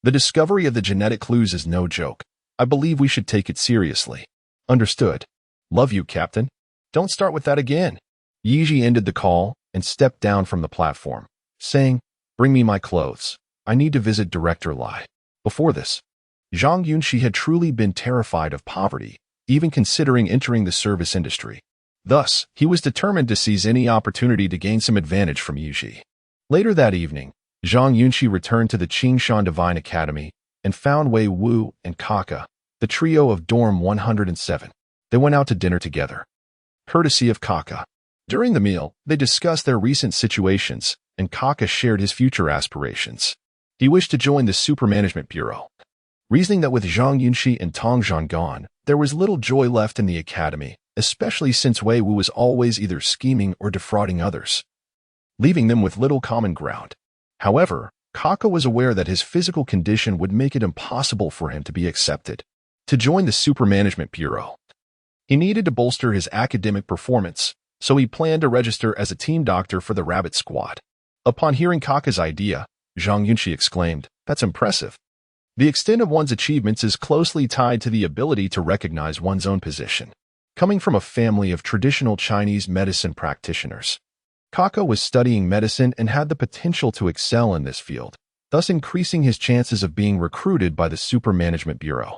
The discovery of the genetic clues is no joke. I believe we should take it seriously. Understood. Love you, Captain. Don't start with that again. Yiji ended the call and stepped down from the platform, saying, Bring me my clothes. I need to visit Director Lai. Before this, Zhang Yunxi had truly been terrified of poverty, even considering entering the service industry. Thus, he was determined to seize any opportunity to gain some advantage from Yiji. Later that evening, Zhang Yunxi returned to the Qingshan Divine Academy and found Wei Wu and Kaka, the trio of Dorm 107. They went out to dinner together. Courtesy of Kaka. During the meal, they discussed their recent situations, and Kaka shared his future aspirations. He wished to join the Supermanagement Bureau. Reasoning that with Zhang Yunxi and Tong Zhan gone, there was little joy left in the academy, especially since Wei Wu was always either scheming or defrauding others, leaving them with little common ground. However, Kaka was aware that his physical condition would make it impossible for him to be accepted to join the Supermanagement Bureau. He needed to bolster his academic performance, so he planned to register as a team doctor for the Rabbit Squad. Upon hearing Kaka's idea, Zhang Yunxi exclaimed, That's impressive. The extent of one's achievements is closely tied to the ability to recognize one's own position. Coming from a family of traditional Chinese medicine practitioners, Kaka was studying medicine and had the potential to excel in this field, thus increasing his chances of being recruited by the Supermanagement Bureau.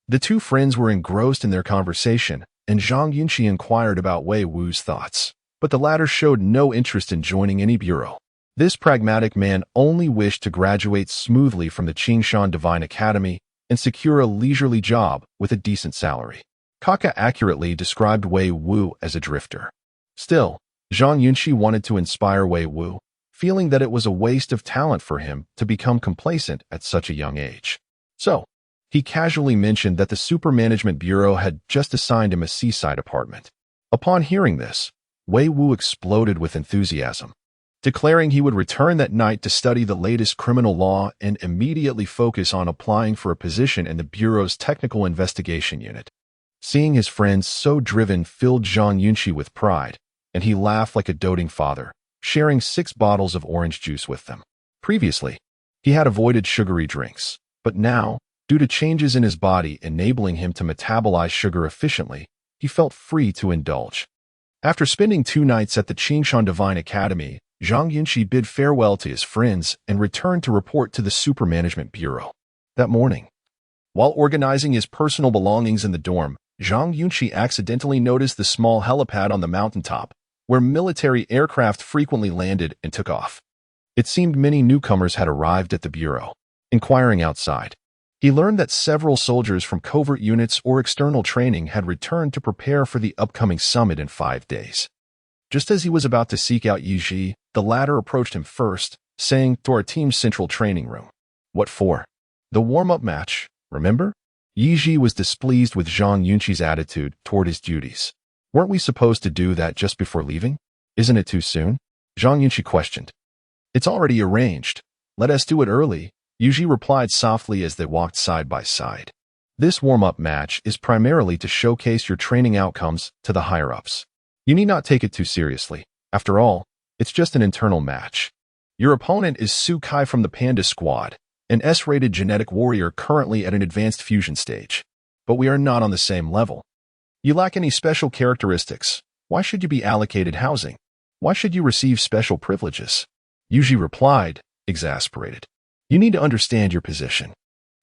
The two friends were engrossed in their conversation, and Zhang Yunxi inquired about Wei Wu's thoughts, but the latter showed no interest in joining any bureau. This pragmatic man only wished to graduate smoothly from the Qingshan Divine Academy and secure a leisurely job with a decent salary. Kaka accurately described Wei Wu as a drifter. Still, Zhang Yunxi wanted to inspire Wei Wu, feeling that it was a waste of talent for him to become complacent at such a young age. So, he casually mentioned that the Supermanagement Bureau had just assigned him a seaside apartment. Upon hearing this, Wei Wu exploded with enthusiasm, declaring he would return that night to study the latest criminal law and immediately focus on applying for a position in the Bureau's Technical Investigation Unit. Seeing his friends so driven filled Zhang Yunxi with pride, and he laughed like a doting father, sharing 6 bottles of orange juice with them. Previously, he had avoided sugary drinks, but now, due to changes in his body enabling him to metabolize sugar efficiently, he felt free to indulge. After spending 2 nights at the Qingshan Divine Academy, Zhang Yunxi bid farewell to his friends and returned to report to the Supermanagement Bureau. That morning, while organizing his personal belongings in the dorm, Zhang Yunxi accidentally noticed the small helipad on the mountaintop, where military aircraft frequently landed and took off. It seemed many newcomers had arrived at the bureau. Inquiring outside, he learned that several soldiers from covert units or external training had returned to prepare for the upcoming summit in 5 days. Just as he was about to seek out Yiji, the latter approached him first, saying, To our team's central training room. What for? The warm-up match, remember? Yiji was displeased with Zhang Yunxi's attitude toward his duties. Weren't we supposed to do that just before leaving? Isn't it too soon? Zhang Yunxi questioned. It's already arranged. Let us do it early, Yunxi replied softly as they walked side by side. This warm-up match is primarily to showcase your training outcomes to the higher-ups. You need not take it too seriously. After all, it's just an internal match. Your opponent is Su Kai from the Panda Squad, an S-rated genetic warrior currently at an advanced fusion stage. But we are not on the same level. You lack any special characteristics. Why should you be allocated housing? Why should you receive special privileges? Yunxi replied, exasperated. You need to understand your position.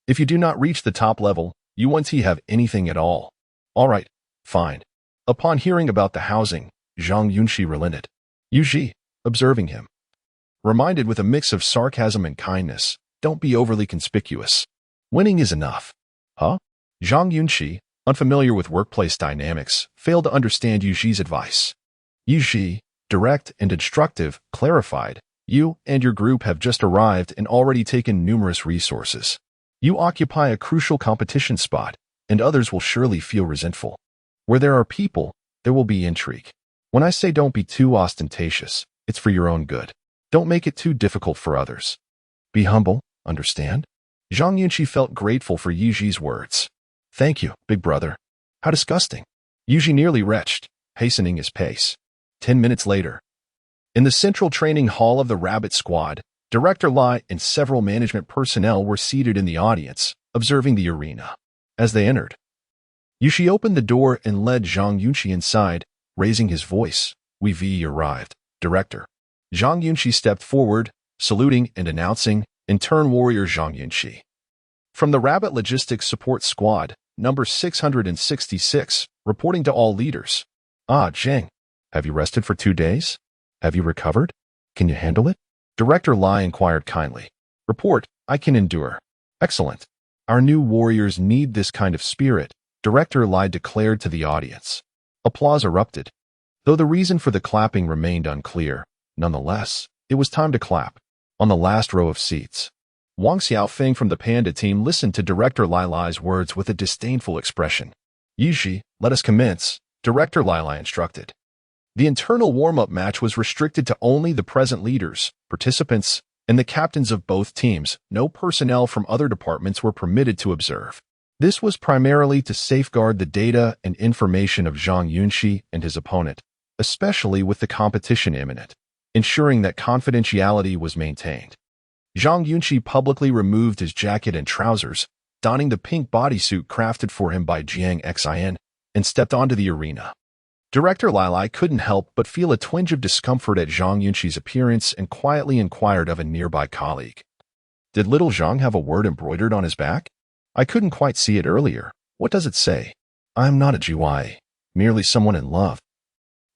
If you do not reach the top level, you won't have anything at all. All right, fine. Upon hearing about the housing, Zhang Yunxi relented. Yunxi, observing him, reminded with a mix of sarcasm and kindness, don't be overly conspicuous. Winning is enough. Huh? Zhang Yunxi, unfamiliar with workplace dynamics, failed to understand Yunxi's advice. Yunxi, direct and instructive, clarified, you and your group have just arrived and already taken numerous resources. You occupy a crucial competition spot, and others will surely feel resentful. Where there are people, there will be intrigue. When I say don't be too ostentatious, it's for your own good. Don't make it too difficult for others. Be humble, understand? Zhang Yunxi felt grateful for Yunxi's words. Thank you, big brother. How disgusting. Yunxi nearly retched, hastening his pace. 10 minutes later. In the central training hall of the Rabbit Squad, Director Lai and several management personnel were seated in the audience, observing the arena. As they entered, Yunxi opened the door and led Zhang Yunxi inside, raising his voice. We arrived, Director. Zhang Yunxi stepped forward, saluting and announcing, in turn Warrior Zhang Yunxi. From the Rabbit Logistics Support Squad, number 666, reporting to all leaders. Ah, Zhang, have you rested for 2 days? Have you recovered? Can you handle it? Director Lai inquired kindly. Report, I can endure. Excellent. Our new warriors need this kind of spirit, Director Lai declared to the audience. Applause erupted. Though the reason for the clapping remained unclear, nonetheless, it was time to clap. On the last row of seats, Wang Xiaofeng from the Panda team listened to Director Lai's words with a disdainful expression. Yunxi, let us commence, Director Lai instructed. The internal warm-up match was restricted to only the present leaders, participants, and the captains of both teams. No personnel from other departments were permitted to observe. This was primarily to safeguard the data and information of Zhang Yunxi and his opponent, especially with the competition imminent, ensuring that confidentiality was maintained. Zhang Yunxi publicly removed his jacket and trousers, donning the pink bodysuit crafted for him by Jiang Xin, and stepped onto the arena. Director Lai couldn't help but feel a twinge of discomfort at Zhang Yunxi's appearance and quietly inquired of a nearby colleague. Did little Zhang have a word embroidered on his back? I couldn't quite see it earlier. What does it say? I'm not a GY, merely someone in love.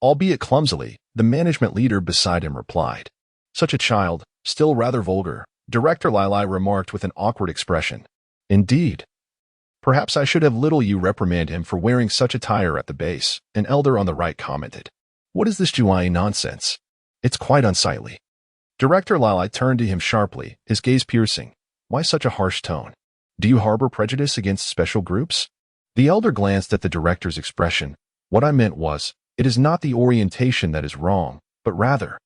Albeit clumsily, the management leader beside him replied. Such a child, still rather vulgar, Director Lai remarked with an awkward expression. Indeed. Perhaps I should have little you reprimand him for wearing such attire at the base, an elder on the right commented. What is this GY nonsense? It's quite unsightly. Director Lai turned to him sharply, his gaze piercing. Why such a harsh tone? Do you harbor prejudice against special groups? The elder glanced at the director's expression. What I meant was, it is not the orientation that is wrong, but rather,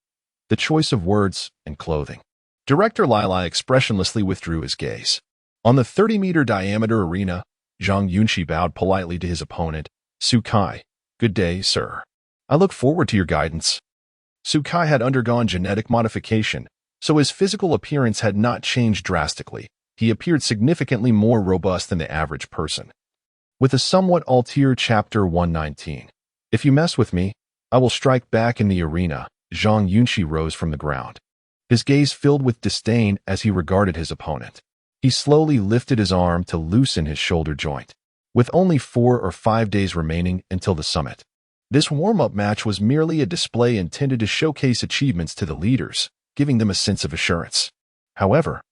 the choice of words and clothing. Director Lai expressionlessly withdrew his gaze. On the 30-meter diameter arena, Zhang Yunxi bowed politely to his opponent, Su Kai. Good day, sir. I look forward to your guidance. Su Kai had undergone genetic modification, so his physical appearance had not changed drastically. He appeared significantly more robust than the average person. With a somewhat ulterior Chapter 119. If you mess with me, I will strike back in the arena. Zhang Yunxi rose from the ground. His gaze filled with disdain as he regarded his opponent. He slowly lifted his arm to loosen his shoulder joint. With only 4 or 5 days remaining until the summit, this warm-up match was merely a display intended to showcase achievements to the leaders, giving them a sense of assurance. However,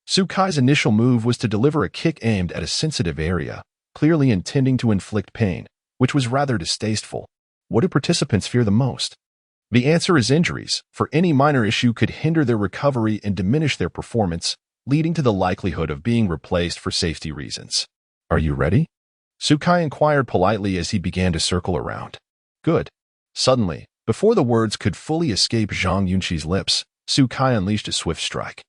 Su Kai's initial move was to deliver a kick aimed at a sensitive area, clearly intending to inflict pain, which was rather distasteful. What do participants fear the most? The answer is injuries, for any minor issue could hinder their recovery and diminish their performance, leading to the likelihood of being replaced for safety reasons. Are you ready? Su Kai inquired politely as he began to circle around. Good. Suddenly, before the words could fully escape Zhang Yunxi's lips, Su Kai unleashed a swift strike.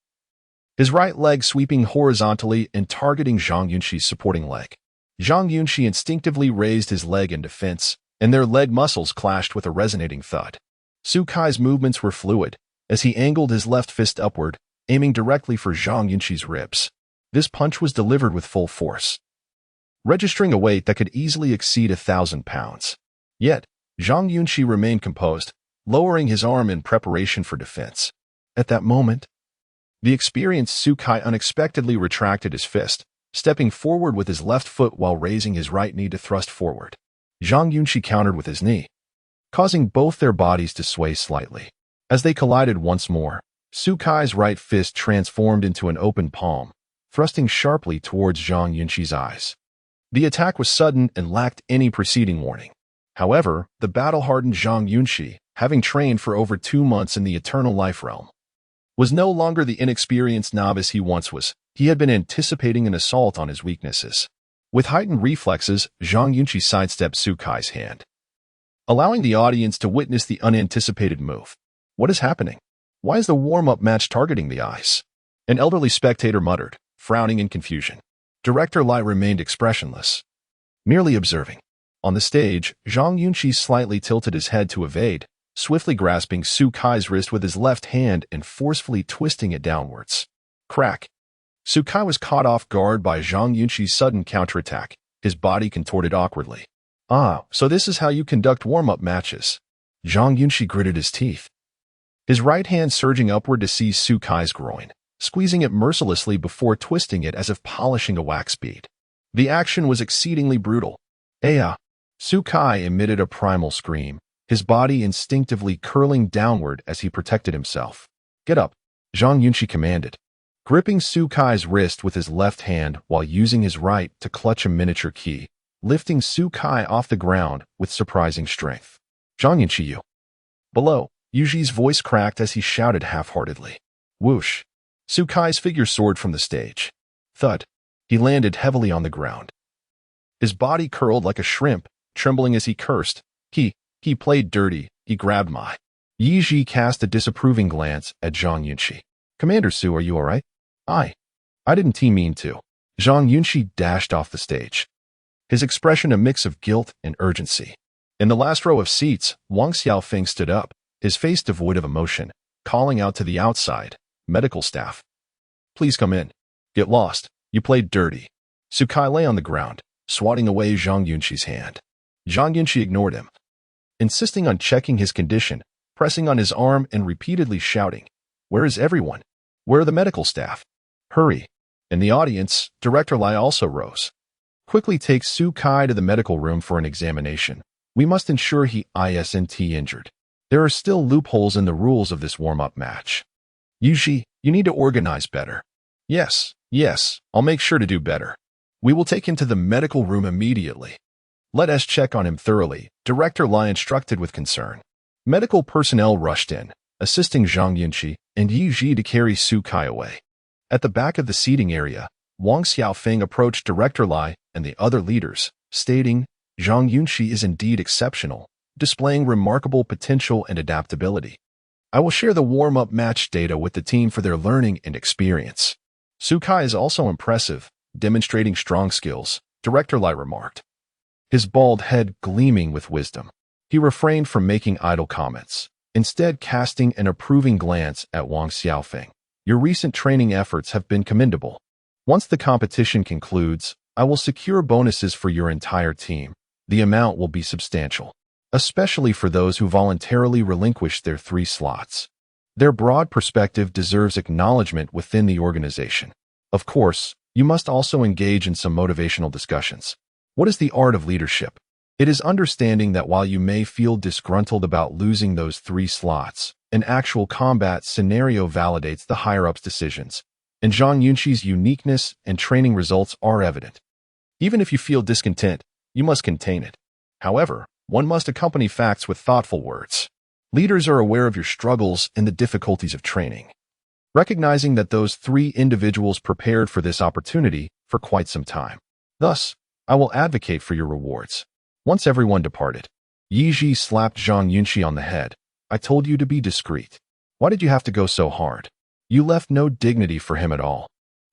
His right leg sweeping horizontally and targeting Zhang Yunxi's supporting leg. Zhang Yunxi instinctively raised his leg in defense, and their leg muscles clashed with a resonating thud. Su Kai's movements were fluid, as he angled his left fist upward, aiming directly for Zhang Yunxi's ribs. This punch was delivered with full force, registering a weight that could easily exceed 1,000 pounds. Yet, Zhang Yunxi remained composed, lowering his arm in preparation for defense. At that moment, the experienced Su Kai unexpectedly retracted his fist, stepping forward with his left foot while raising his right knee to thrust forward. Zhang Yunxi countered with his knee, causing both their bodies to sway slightly. As they collided once more, Su Kai's right fist transformed into an open palm, thrusting sharply towards Zhang Yunxi's eyes. The attack was sudden and lacked any preceding warning. However, the battle-hardened Zhang Yunxi, having trained for over 2 months in the Eternal Life realm, was no longer the inexperienced novice he once was. He had been anticipating an assault on his weaknesses. With heightened reflexes, Zhang Yunxi sidestepped Su Kai's hand, allowing the audience to witness the unanticipated move. What is happening? Why is the warm-up match targeting the eyes? An elderly spectator muttered, frowning in confusion. Director Lai remained expressionless, merely observing. On the stage, Zhang Yunxi slightly tilted his head to evade, swiftly grasping Su Kai's wrist with his left hand and forcefully twisting it downwards. Crack! Su Kai was caught off guard by Zhang Yunxi's sudden counterattack, his body contorted awkwardly. Ah, so this is how you conduct warm-up matches. Zhang Yunxi gritted his teeth, his right hand surging upward to seize Su Kai's groin, squeezing it mercilessly before twisting it as if polishing a wax bead. The action was exceedingly brutal. Aya! Su Kai emitted a primal scream, his body instinctively curling downward as he protected himself. Get up, Zhang Yunxi commanded, gripping Su Kai's wrist with his left hand while using his right to clutch a miniature key, lifting Su Kai off the ground with surprising strength. Zhang Yunxi, you. Below, Yuji's voice cracked as he shouted half-heartedly. Whoosh! Su Kai's figure soared from the stage. Thud! He landed heavily on the ground. His body curled like a shrimp, trembling as he cursed. He played dirty. He grabbed my. Yuji cast a disapproving glance at Zhang Yunxi. Commander Su, are you all right? I didn't mean to. Zhang Yunxi dashed off the stage, his expression a mix of guilt and urgency. In the last row of seats, Wang Xiaofeng stood up, his face devoid of emotion, calling out to the outside medical staff. Please come in. Get lost. You played dirty. Su Kai lay on the ground, swatting away Zhang Yunxi's hand. Zhang Yunxi ignored him, insisting on checking his condition, pressing on his arm and repeatedly shouting, Where is everyone? Where are the medical staff? Hurry. In the audience, Director Lai also rose. Quickly take Su Kai to the medical room for an examination. We must ensure he isn't injured. There are still loopholes in the rules of this warm-up match. Yuji, you need to organize better. Yes, I'll make sure to do better. We will take him to the medical room immediately. Let us check on him thoroughly, Director Lai instructed with concern. Medical personnel rushed in, assisting Zhang Yunxi and Yuji to carry Su Kai away. At the back of the seating area, Wang Xiaofeng approached Director Lai and the other leaders, stating, Zhang Yunxi is indeed exceptional, displaying remarkable potential and adaptability. I will share the warm-up match data with the team for their learning and experience. Su Kai is also impressive, demonstrating strong skills, Director Lai remarked, his bald head gleaming with wisdom. He refrained from making idle comments, instead casting an approving glance at Wang Xiaofeng. Your recent training efforts have been commendable. Once the competition concludes, I will secure bonuses for your entire team. The amount will be substantial, especially for those who voluntarily relinquish their 3 slots. Their broad perspective deserves acknowledgement within the organization. Of course, you must also engage in some motivational discussions. What is the art of leadership? It is understanding that while you may feel disgruntled about losing those 3 slots, an actual combat scenario validates the higher-ups' decisions, and Zhang Yunxi's uniqueness and training results are evident. Even if you feel discontent, you must contain it. However, one must accompany facts with thoughtful words. Leaders are aware of your struggles and the difficulties of training, recognizing that those 3 individuals prepared for this opportunity for quite some time. Thus, I will advocate for your rewards. Once everyone departed, Yi slapped Zhang Yunxi on the head. I told you to be discreet. Why did you have to go so hard? You left no dignity for him at all.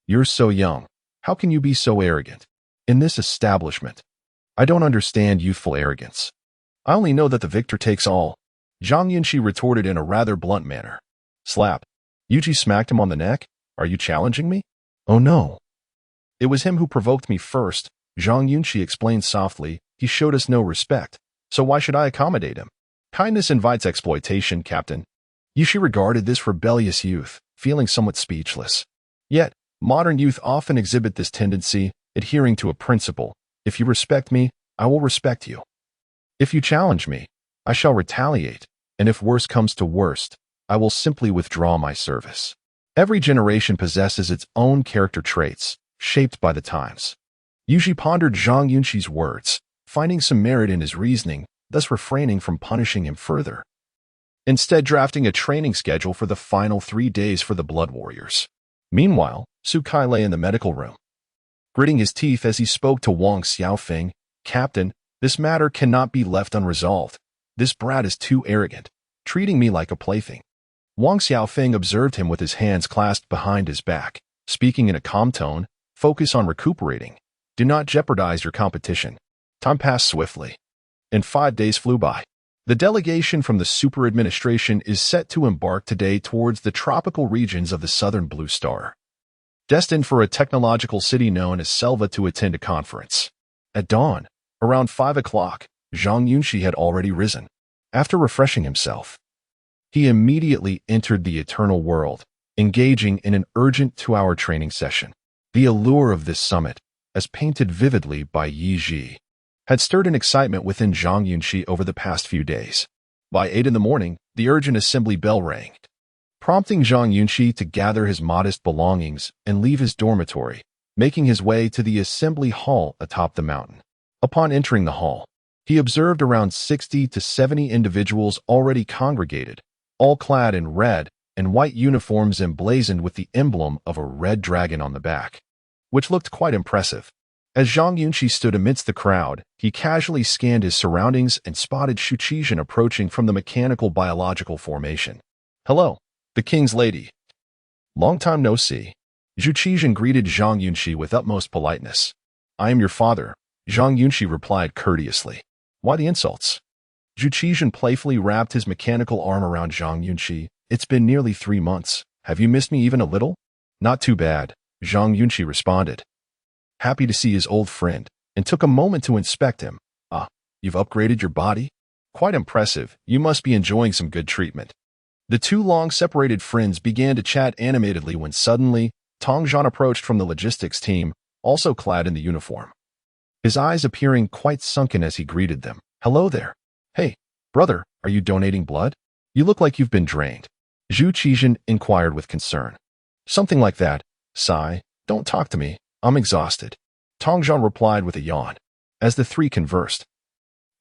You're so young. How can you be so arrogant? In this establishment, I don't understand youthful arrogance. I only know that the victor takes all. Zhang Yunxi retorted in a rather blunt manner. Slap. Yuji smacked him on the neck. Are you challenging me? Oh no. It was him who provoked me first, Zhang Yunxi explained softly. He showed us no respect, so why should I accommodate him? Kindness invites exploitation, Captain. Yuji regarded this rebellious youth, feeling somewhat speechless. Yet, modern youth often exhibit this tendency, adhering to a principle. If you respect me, I will respect you. If you challenge me, I shall retaliate, and if worse comes to worst, I will simply withdraw my service. Every generation possesses its own character traits, shaped by the times. Yuji pondered Zhang Yunxi's words, finding some merit in his reasoning, thus refraining from punishing him further. Instead, drafting a training schedule for the final 3 days for the Blood Warriors. Meanwhile, Su Kai lay in the medical room, gritting his teeth as he spoke to Wang Xiaofeng. Captain, this matter cannot be left unresolved. This brat is too arrogant, treating me like a plaything. Wang Xiaofeng observed him with his hands clasped behind his back, speaking in a calm tone. Focus on recuperating. Do not jeopardize your competition. Time passed swiftly, and 5 days flew by. The delegation from the Super Administration is set to embark today towards the tropical regions of the southern Blue Star, destined for a technological city known as Selva to attend a conference. At dawn, around 5 o'clock, Zhang Yunxi had already risen. After refreshing himself, he immediately entered the eternal world, engaging in an urgent 2-hour training session. The allure of this summit, as painted vividly by Yi Ji, had stirred an excitement within Zhang Yunxi over the past few days. By 8 in the morning, the urgent assembly bell rang, prompting Zhang Yunxi to gather his modest belongings and leave his dormitory, making his way to the assembly hall atop the mountain. Upon entering the hall, he observed around 60 to 70 individuals already congregated, all clad in red and white uniforms emblazoned with the emblem of a red dragon on the back, which looked quite impressive. As Zhang Yunxi stood amidst the crowd, he casually scanned his surroundings and spotted Xu Qizhen approaching from the mechanical biological formation. Hello, the king's lady. Long time no see. Xu Qizhen greeted Zhang Yunxi with utmost politeness. I am your father, Zhang Yunxi replied courteously. Why the insults? Xu Qizhen playfully wrapped his mechanical arm around Zhang Yunxi. It's been nearly 3 months. Have you missed me even a little? Not too bad, Zhang Yunxi responded, happy to see his old friend, and took a moment to inspect him. Ah, you've upgraded your body? Quite impressive. You must be enjoying some good treatment. The two long-separated friends began to chat animatedly when suddenly, Tongzhan approached from the logistics team, also clad in the uniform, his eyes appearing quite sunken as he greeted them. Hello there. Hey, brother, are you donating blood? You look like you've been drained. Xu Qizhen inquired with concern. Something like that. Sigh, don't talk to me. I'm exhausted. Tongzhan replied with a yawn. As the three conversed,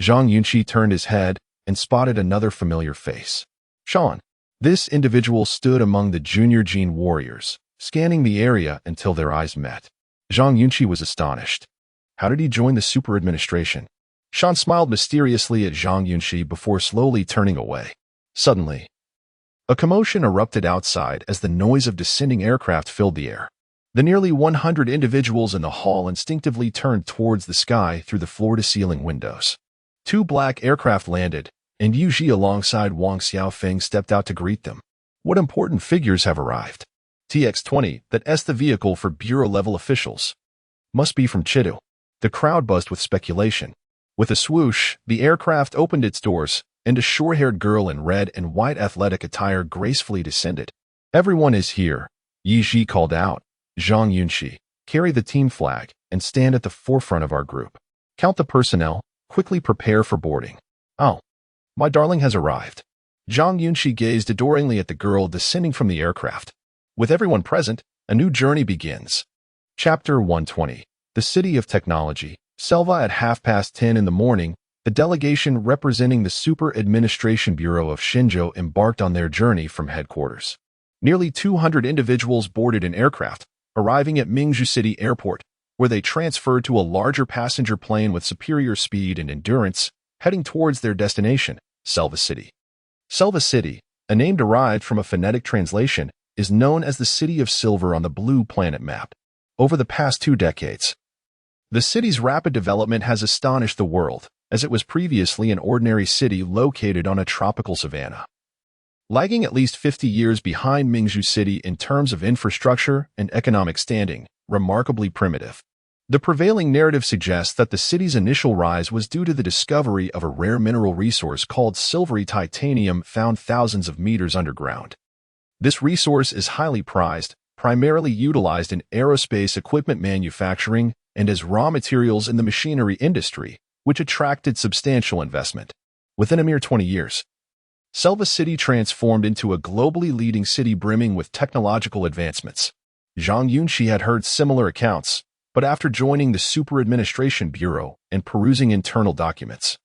Zhang Yunxi turned his head and spotted another familiar face. Shan. This individual stood among the junior gene warriors, scanning the area until their eyes met. Zhang Yunxi was astonished. How did he join the Super Administration? Shan smiled mysteriously at Zhang Yunxi before slowly turning away. Suddenly, a commotion erupted outside as the noise of descending aircraft filled the air. The nearly 100 individuals in the hall instinctively turned towards the sky through the floor-to-ceiling windows. 2 black aircraft landed, and Yu Ji alongside Wang Xiaofeng stepped out to greet them. What important figures have arrived? TX-20, that's the vehicle for bureau-level officials. Must be from Chidu. The crowd buzzed with speculation. With a swoosh, the aircraft opened its doors, and a short-haired girl in red and white athletic attire gracefully descended. Everyone is here, Yi Ji called out. Zhang Yunxi, carry the team flag and stand at the forefront of our group. Count the personnel, quickly prepare for boarding. Oh, my darling has arrived. Zhang Yunxi gazed adoringly at the girl descending from the aircraft. With everyone present, a new journey begins. Chapter 120. The City of Technology. Selva at 10:30 in the morning, the delegation representing the Super Administration Bureau of Shenzhou embarked on their journey from headquarters. Nearly 200 individuals boarded an aircraft, arriving at Mingzhu City Airport, where they transferred to a larger passenger plane with superior speed and endurance, heading towards their destination, Selva City. Selva City, a name derived from a phonetic translation, is known as the City of Silver on the Blue Planet map. Over the past 2 decades, the city's rapid development has astonished the world, as it was previously an ordinary city located on a tropical savanna, lagging at least 50 years behind Mingzhou City in terms of infrastructure and economic standing, remarkably primitive. The prevailing narrative suggests that the city's initial rise was due to the discovery of a rare mineral resource called silvery titanium found thousands of meters underground. This resource is highly prized, primarily utilized in aerospace equipment manufacturing and as raw materials in the machinery industry, which attracted substantial investment. Within a mere 20 years, Selva City transformed into a globally leading city brimming with technological advancements. Zhang Yunxi had heard similar accounts, but after joining the Super Administration Bureau and perusing internal documents,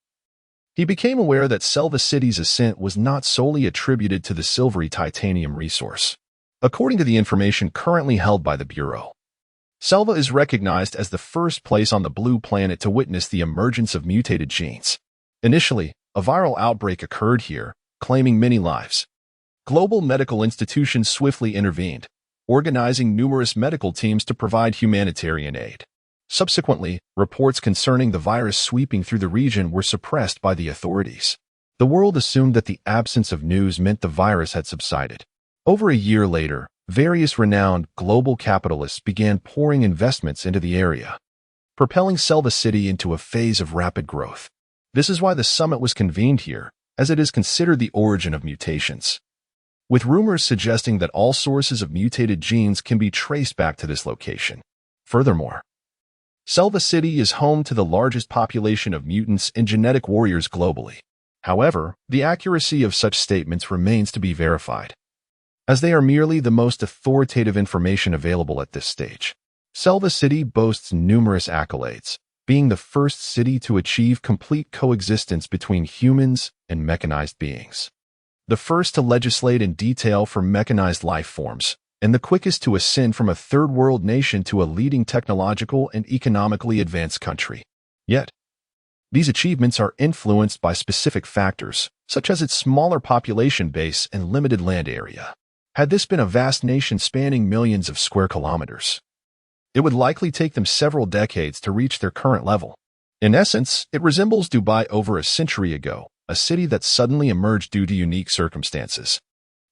he became aware that Selva City's ascent was not solely attributed to the silvery titanium resource. According to the information currently held by the Bureau, Selva is recognized as the first place on the blue planet to witness the emergence of mutated genes. Initially, a viral outbreak occurred here, claiming many lives. Global medical institutions swiftly intervened, organizing numerous medical teams to provide humanitarian aid. Subsequently, reports concerning the virus sweeping through the region were suppressed by the authorities. The world assumed that the absence of news meant the virus had subsided. Over a year later, various renowned global capitalists began pouring investments into the area, propelling Selva City into a phase of rapid growth. This is why the summit was convened here, as it is considered the origin of mutations, with rumors suggesting that all sources of mutated genes can be traced back to this location. Furthermore, Selva City is home to the largest population of mutants and genetic warriors globally. However, the accuracy of such statements remains to be verified, as they are merely the most authoritative information available at this stage. Selva City boasts numerous accolades, being the first city to achieve complete coexistence between humans and mechanized beings, the first to legislate in detail for mechanized life forms, and the quickest to ascend from a third-world nation to a leading technological and economically advanced country. Yet, these achievements are influenced by specific factors, such as its smaller population base and limited land area. Had this been a vast nation spanning millions of square kilometers, it would likely take them several decades to reach their current level. In essence, it resembles Dubai over a century ago, a city that suddenly emerged due to unique circumstances.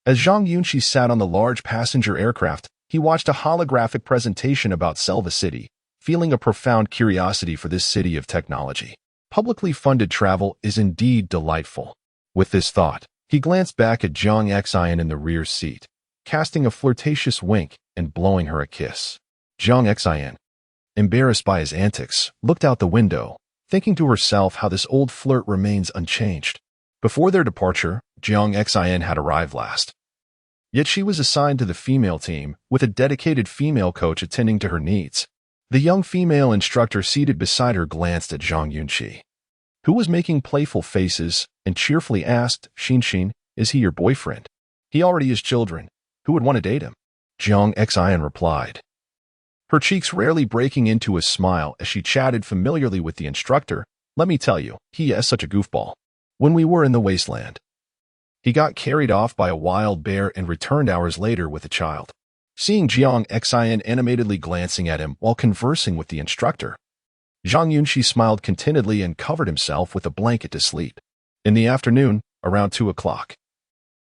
As Zhang Yunxi sat on the large passenger aircraft, he watched a holographic presentation about Selva City, feeling a profound curiosity for this city of technology. Publicly funded travel is indeed delightful. With this thought, he glanced back at Zhang Yunxi in the rear seat, casting a flirtatious wink and blowing her a kiss. Zhang Yunxi, embarrassed by his antics, looked out the window, thinking to herself how this old flirt remains unchanged. Before their departure, Zhang Yunxi had arrived last. Yet she was assigned to the female team, with a dedicated female coach attending to her needs. The young female instructor seated beside her glanced at Zhang Yunxi, who was making playful faces, and cheerfully asked, "Xin, is he your boyfriend? He already has children. Who would want to date him?" Zhang Yunxi replied, her cheeks rarely breaking into a smile as she chatted familiarly with the instructor. "Let me tell you, he is such a goofball. When we were in the wasteland, he got carried off by a wild bear and returned hours later with a child." Seeing Zhang Yunxi animatedly glancing at him while conversing with the instructor, Zhang Yunxi smiled contentedly and covered himself with a blanket to sleep. In the afternoon, around 2 o'clock,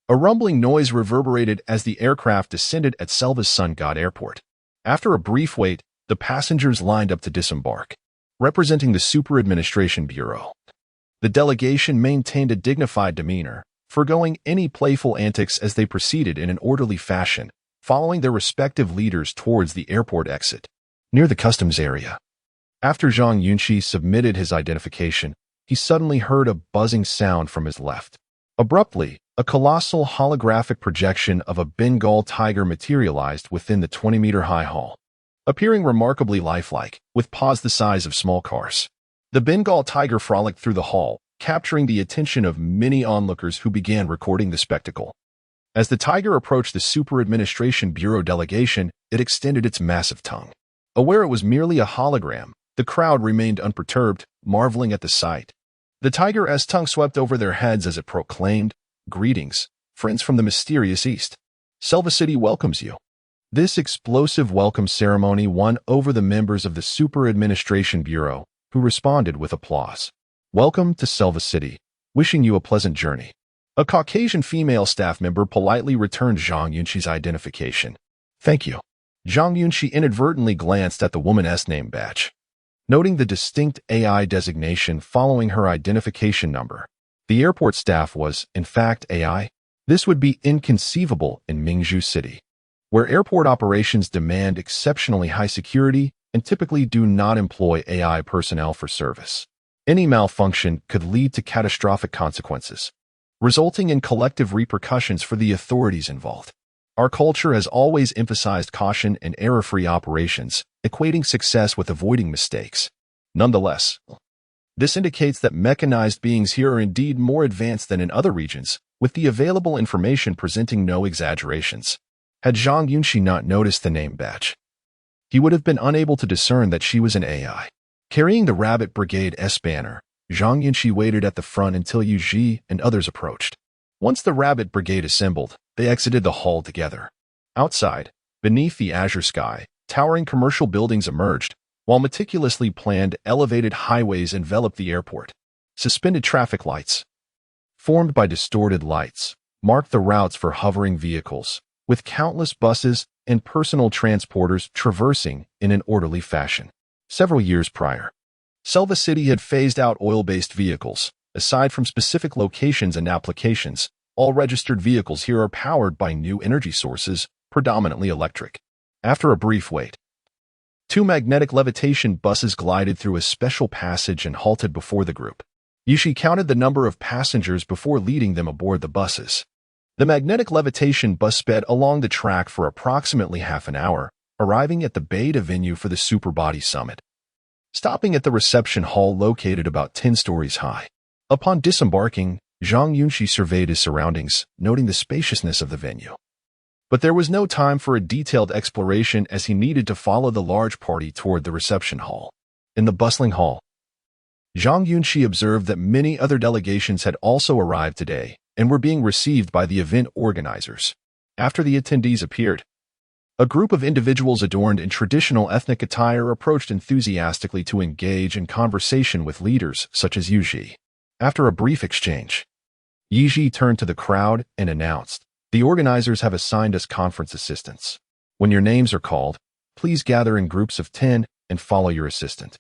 a rumbling noise reverberated as the aircraft descended at Selva's Sun God Airport. After a brief wait, the passengers lined up to disembark. Representing the Super Administration Bureau, the delegation maintained a dignified demeanor, foregoing any playful antics as they proceeded in an orderly fashion, following their respective leaders towards the airport exit. Near the customs area, after Zhang Yunxi submitted his identification, he suddenly heard a buzzing sound from his left. Abruptly, a colossal holographic projection of a Bengal tiger materialized within the 20-meter-high hall, appearing remarkably lifelike, with paws the size of small cars. The Bengal tiger frolicked through the hall, capturing the attention of many onlookers who began recording the spectacle. As the tiger approached the Super Administration Bureau delegation, it extended its massive tongue. Aware it was merely a hologram, the crowd remained unperturbed, marveling at the sight. The tiger's tongue swept over their heads as it proclaimed, "Greetings, friends from the mysterious East. Selva City welcomes you." This explosive welcome ceremony won over the members of the Super Administration Bureau, who responded with applause. "Welcome to Selva City. Wishing you a pleasant journey." A Caucasian female staff member politely returned Zhang Yunxi's identification. "Thank you." Zhang Yunxi inadvertently glanced at the woman's name badge, noting the distinct AI designation following her identification number. The airport staff was, in fact, AI. This would be inconceivable in Mingzhu City, where airport operations demand exceptionally high security and typically do not employ AI personnel for service. Any malfunction could lead to catastrophic consequences, resulting in collective repercussions for the authorities involved. Our culture has always emphasized caution and error-free operations, equating success with avoiding mistakes. Nonetheless, this indicates that mechanized beings here are indeed more advanced than in other regions, with the available information presenting no exaggerations. Had Zhang Yunxi not noticed the name badge, he would have been unable to discern that she was an AI. Carrying the Rabbit Brigade's banner, Zhang Yunxi waited at the front until Yu Ji and others approached. Once the Rabbit Brigade assembled, they exited the hall together. Outside, beneath the azure sky, towering commercial buildings emerged, while meticulously planned elevated highways enveloped the airport. Suspended traffic lights, formed by distorted lights, marked the routes for hovering vehicles, with countless buses and personal transporters traversing in an orderly fashion. Several years prior, Selva City had phased out oil-based vehicles. Aside from specific locations and applications, all registered vehicles here are powered by new energy sources, predominantly electric. After a brief wait, 2 magnetic levitation buses glided through a special passage and halted before the group. Yushi counted the number of passengers before leading them aboard the buses. The magnetic levitation bus sped along the track for approximately half an hour, arriving at the beta venue for the Superbody Summit, stopping at the reception hall located about 10 stories high. Upon disembarking, Zhang Yunxi surveyed his surroundings, noting the spaciousness of the venue. But there was no time for a detailed exploration as he needed to follow the large party toward the reception hall. In the bustling hall, Zhang Yunxi observed that many other delegations had also arrived today and were being received by the event organizers. After the attendees appeared, a group of individuals adorned in traditional ethnic attire approached enthusiastically to engage in conversation with leaders such as Yu Ji. After a brief exchange, Yu Ji turned to the crowd and announced, "The organizers have assigned us conference assistants. When your names are called, please gather in groups of 10 and follow your assistant.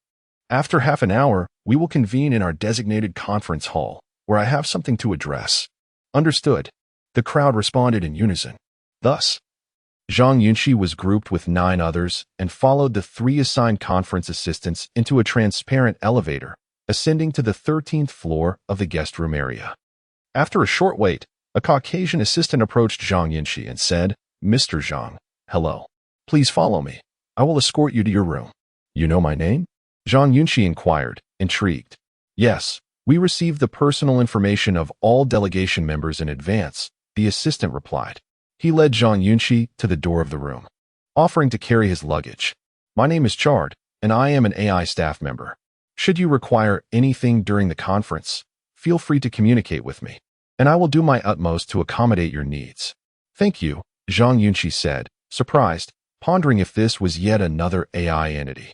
After half an hour, we will convene in our designated conference hall, where I have something to address." "Understood." The crowd responded in unison. Thus, Zhang Yunxi was grouped with 9 others and followed the 3 assigned conference assistants into a transparent elevator, ascending to the 13th floor of the guest room area. After a short wait, a Caucasian assistant approached Zhang Yunxi and said, "Mr. Zhang, hello. Please follow me. I will escort you to your room." "You know my name?" Zhang Yunxi inquired, intrigued. "Yes, we received the personal information of all delegation members in advance," the assistant replied. He led Zhang Yunxi to the door of the room, offering to carry his luggage. "My name is Chard, and I am an AI staff member. Should you require anything during the conference, feel free to communicate with me, and I will do my utmost to accommodate your needs." "Thank you," Zhang Yunxi said, surprised, pondering if this was yet another AI entity.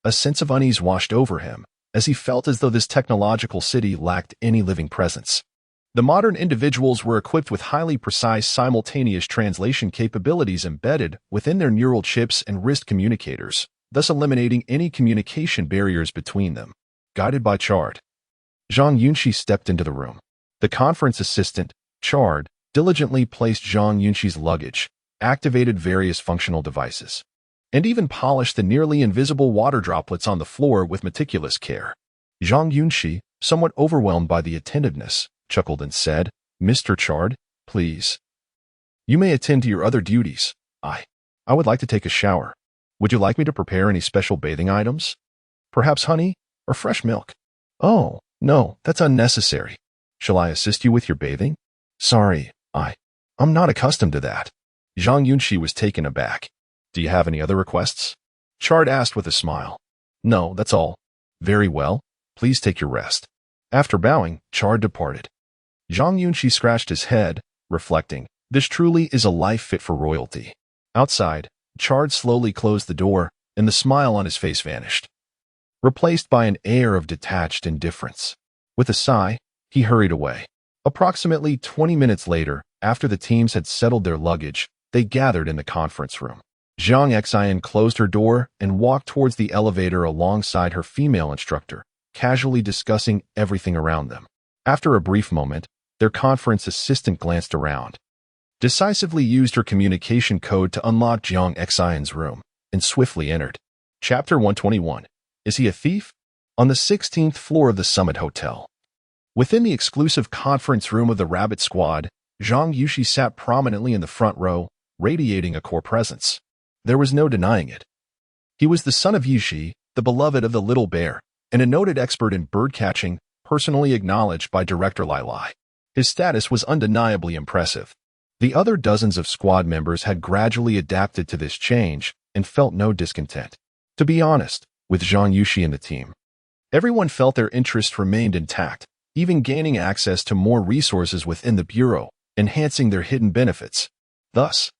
A sense of unease washed over him, as he felt as though this technological city lacked any living presence. The modern individuals were equipped with highly precise simultaneous translation capabilities embedded within their neural chips and wrist communicators, thus eliminating any communication barriers between them. Guided by Chard, Zhang Yunxi stepped into the room. The conference assistant, Chard, diligently placed Zhang Yunxi's luggage, activated various functional devices, and even polished the nearly invisible water droplets on the floor with meticulous care. Zhang Yunxi, somewhat overwhelmed by the attentiveness, chuckled and said, "Mr. Chard, please. You may attend to your other duties. I would like to take a shower. Would you like me to prepare any special bathing items? Perhaps honey or fresh milk?" "Oh, no, that's unnecessary. Shall I assist you with your bathing?" "Sorry, I'm not accustomed to that." Zhang Yunxi was taken aback. "Do you have any other requests?" Chard asked with a smile. "No, that's all." "Very well. Please take your rest." After bowing, Chard departed. Zhang Yunxi scratched his head, reflecting, this truly is a life fit for royalty. Outside, Chard slowly closed the door, and the smile on his face vanished, replaced by an air of detached indifference. With a sigh, he hurried away. Approximately 20 minutes later, after the teams had settled their luggage, they gathered in the conference room. Zhang Yunxi closed her door and walked towards the elevator alongside her female instructor, casually discussing everything around them. After a brief moment, their conference assistant glanced around, decisively used her communication code to unlock Zhang Yunxi's room, and swiftly entered. Chapter 121. Is he a thief? On the 16th floor of the Summit Hotel. Within the exclusive conference room of the Rabbit Squad, Zhang Yunxi sat prominently in the front row, radiating a core presence. There was no denying it. He was the son of Yunxi, the beloved of the Little Bear, and a noted expert in bird-catching, personally acknowledged by Director Lai Lai. His status was undeniably impressive. The other dozens of squad members had gradually adapted to this change and felt no discontent. To be honest, with Zhang Yunxi and the team, everyone felt their interests remained intact, even gaining access to more resources within the Bureau, enhancing their hidden benefits. Thus,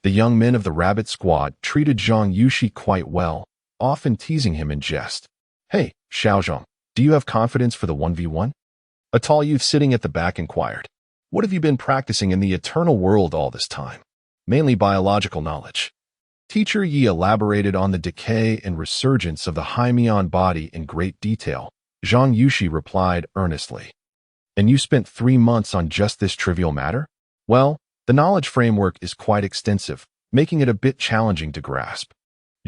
the young men of the Rabbit Squad treated Zhang Yunxi quite well, often teasing him in jest. Hey, Xiaozhong, do you have confidence for the 1v1? A tall youth sitting at the back inquired. What have you been practicing in the eternal world all this time? Mainly biological knowledge. Teacher Yi elaborated on the decay and resurgence of the Hymeon body in great detail. Zhang Yunxi replied earnestly. And you spent 3 months on just this trivial matter? Well, the knowledge framework is quite extensive, making it a bit challenging to grasp.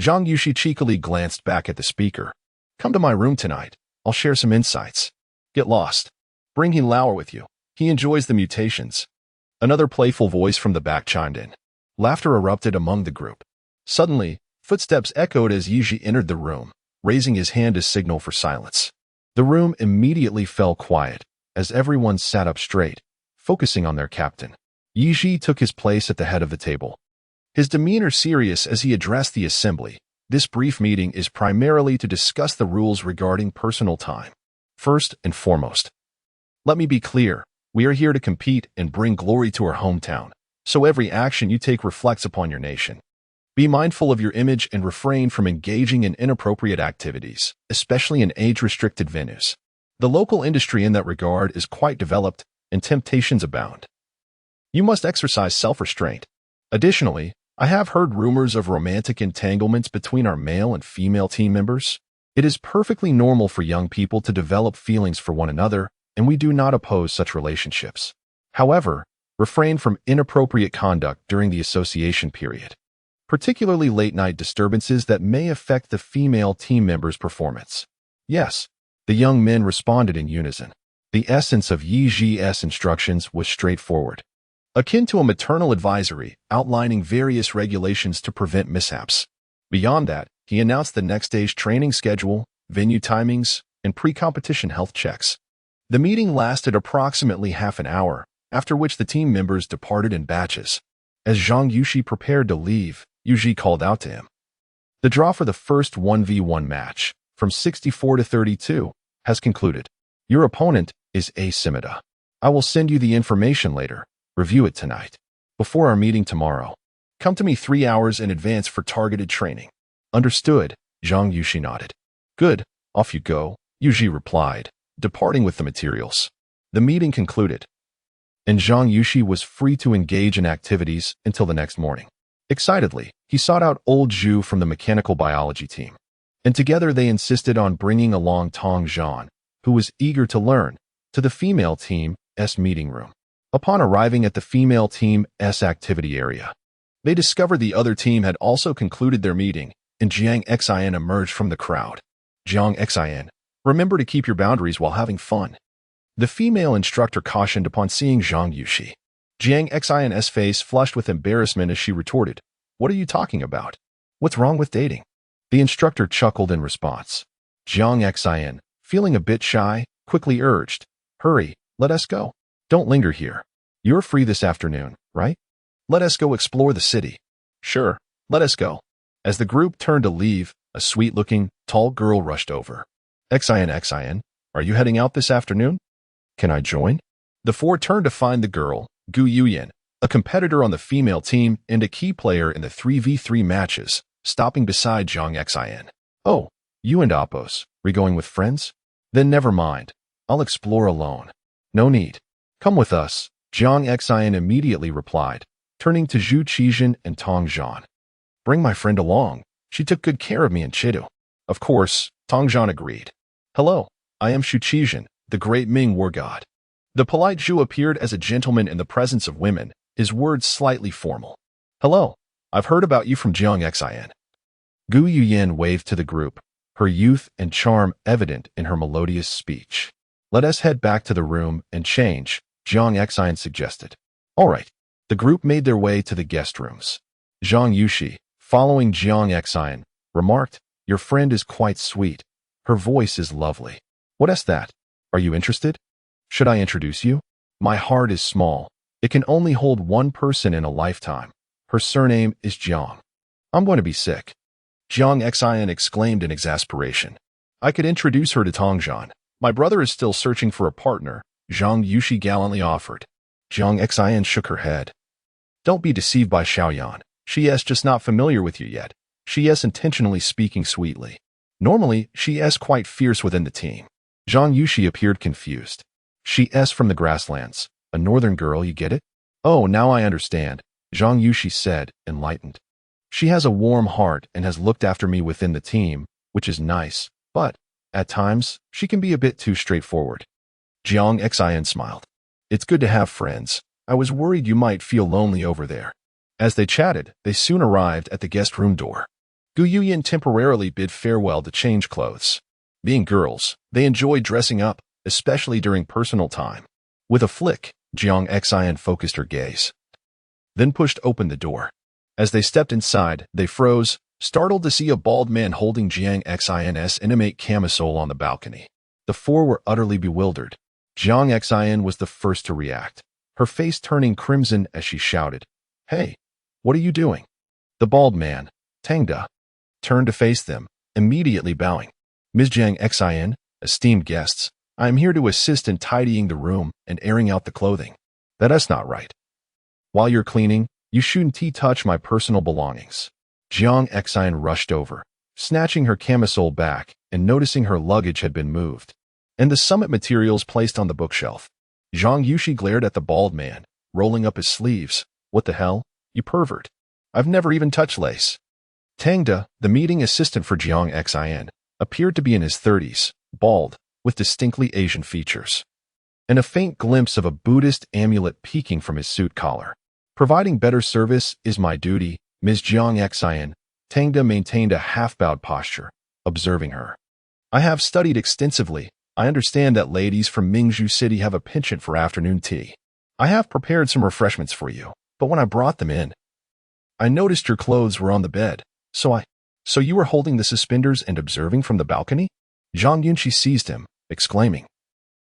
Zhang Yunxi cheekily glanced back at the speaker. Come to my room tonight. I'll share some insights. Get lost. Bring He Lauer with you. He enjoys the mutations. Another playful voice from the back chimed in. Laughter erupted among the group. Suddenly, footsteps echoed as Yiji entered the room, raising his hand as signal for silence. The room immediately fell quiet, as everyone sat up straight, focusing on their captain. Yiji took his place at the head of the table. His demeanor serious as he addressed the assembly. This brief meeting is primarily to discuss the rules regarding personal time. First and foremost, let me be clear, we are here to compete and bring glory to our hometown, so every action you take reflects upon your nation. Be mindful of your image and refrain from engaging in inappropriate activities, especially in age-restricted venues. The local industry in that regard is quite developed, and temptations abound. You must exercise self-restraint. Additionally, I have heard rumors of romantic entanglements between our male and female team members. It is perfectly normal for young people to develop feelings for one another, and we do not oppose such relationships. However, refrain from inappropriate conduct during the association period, particularly late-night disturbances that may affect the female team members' performance. Yes, the young men responded in unison. The essence of Yi Ji's instructions was straightforward, akin to a maternal advisory outlining various regulations to prevent mishaps. Beyond that, he announced the next day's training schedule, venue timings, and pre-competition health checks. The meeting lasted approximately half an hour, after which the team members departed in batches. As Zhang Yunxi prepared to leave, Yuji called out to him. The draw for the first 1v1 match, from 64 to 32, has concluded. Your opponent is Asimita. I will send you the information later. Review it tonight. Before our meeting tomorrow. Come to me 3 hours in advance for targeted training. Understood, Zhang Yunxi nodded. Good, off you go, Yuji replied, departing with the materials. The meeting concluded, and Zhang Yunxi was free to engage in activities until the next morning. Excitedly, he sought out old Zhu from the mechanical biology team, and together they insisted on bringing along Tong Zhan, who was eager to learn, to the female team's meeting room. Upon arriving at the female team's activity area, they discovered the other team had also concluded their meeting, and Zhang Yunxi emerged from the crowd. Zhang Yunxi, remember to keep your boundaries while having fun. The female instructor cautioned upon seeing Zhang Yunxi. Zhang Yunxi's face flushed with embarrassment as she retorted, What are you talking about? What's wrong with dating? The instructor chuckled in response. Zhang Yunxi, feeling a bit shy, quickly urged, Hurry, let us go. Don't linger here. You're free this afternoon, right? Let us go explore the city. Sure, let us go. As the group turned to leave, a sweet-looking, tall girl rushed over. Yunxi, Are you heading out this afternoon? Can I join? The four turned to find the girl, Gu Yuyan, a competitor on the female team and a key player in the 3v3 matches, stopping beside Zhang Yunxi. Oh, you and Appos, we going with friends? Then never mind. I'll explore alone. No need. Come with us, Zhang Yunxi immediately replied, turning to Zhu Qizhen and Tong Zhan. Bring my friend along. She took good care of me in Chidu. Of course, Tong Zhan agreed. Hello, I am Shu Qizhen, the great Ming war god. The polite Zhu appeared as a gentleman in the presence of women, his words slightly formal. Hello, I've heard about you from Zhang Yunxi. Gu Yuyan waved to the group, her youth and charm evident in her melodious speech. Let us head back to the room and change, Zhang Yunxi suggested. All right. The group made their way to the guest rooms. Zhang Yunxi, following Zhang Yunxi, remarked, Your friend is quite sweet. Her voice is lovely. What is that? Are you interested? Should I introduce you? My heart is small. It can only hold one person in a lifetime. Her surname is Jiang. I'm going to be sick. Zhang Yunxi exclaimed in exasperation. I could introduce her to Tong Zhan. My brother is still searching for a partner, Zhang Yunxi gallantly offered. Zhang Yunxi shook her head. Don't be deceived by Xiaoyan. She is just not familiar with you yet. She is intentionally speaking sweetly. Normally, she is quite fierce within the team. Zhang Yunxi appeared confused. She is from the grasslands. A northern girl, you get it? Oh, now I understand, Zhang Yunxi said, enlightened. She has a warm heart and has looked after me within the team, which is nice, but, at times, she can be a bit too straightforward. Zhang Yunxi smiled. It's good to have friends. I was worried you might feel lonely over there. As they chatted, they soon arrived at the guest room door. Gu Yuyan temporarily bid farewell to change clothes. Being girls, they enjoy dressing up, especially during personal time. With a flick, Zhang Yunxi focused her gaze. Then pushed open the door. As they stepped inside, they froze, startled to see a bald man holding Zhang Yunxi's intimate camisole on the balcony. The four were utterly bewildered. Zhang Yunxi was the first to react, her face turning crimson as she shouted, Hey, what are you doing? The bald man, Tangda, turned to face them, immediately bowing. Ms. Zhang Yunxi, esteemed guests, I am here to assist in tidying the room and airing out the clothing. That is not right. While you're cleaning, you shouldn't touch my personal belongings. Zhang Yunxi rushed over, snatching her camisole back and noticing her luggage had been moved, and the summit materials placed on the bookshelf. Zhang Yunxi glared at the bald man, rolling up his sleeves. What the hell, you pervert? I've never even touched lace. Tangda, the meeting assistant for Zhang Yunxi, appeared to be in his 30s, bald, with distinctly Asian features, and a faint glimpse of a Buddhist amulet peeking from his suit collar. Providing better service is my duty, Ms. Zhang Yunxi. Tangda maintained a half-bowed posture, observing her. I have studied extensively. I understand that ladies from Mingzhu City have a penchant for afternoon tea. I have prepared some refreshments for you, but when I brought them in, I noticed your clothes were on the bed, so you were holding the suspenders and observing from the balcony? Zhang Yunxi seized him, exclaiming,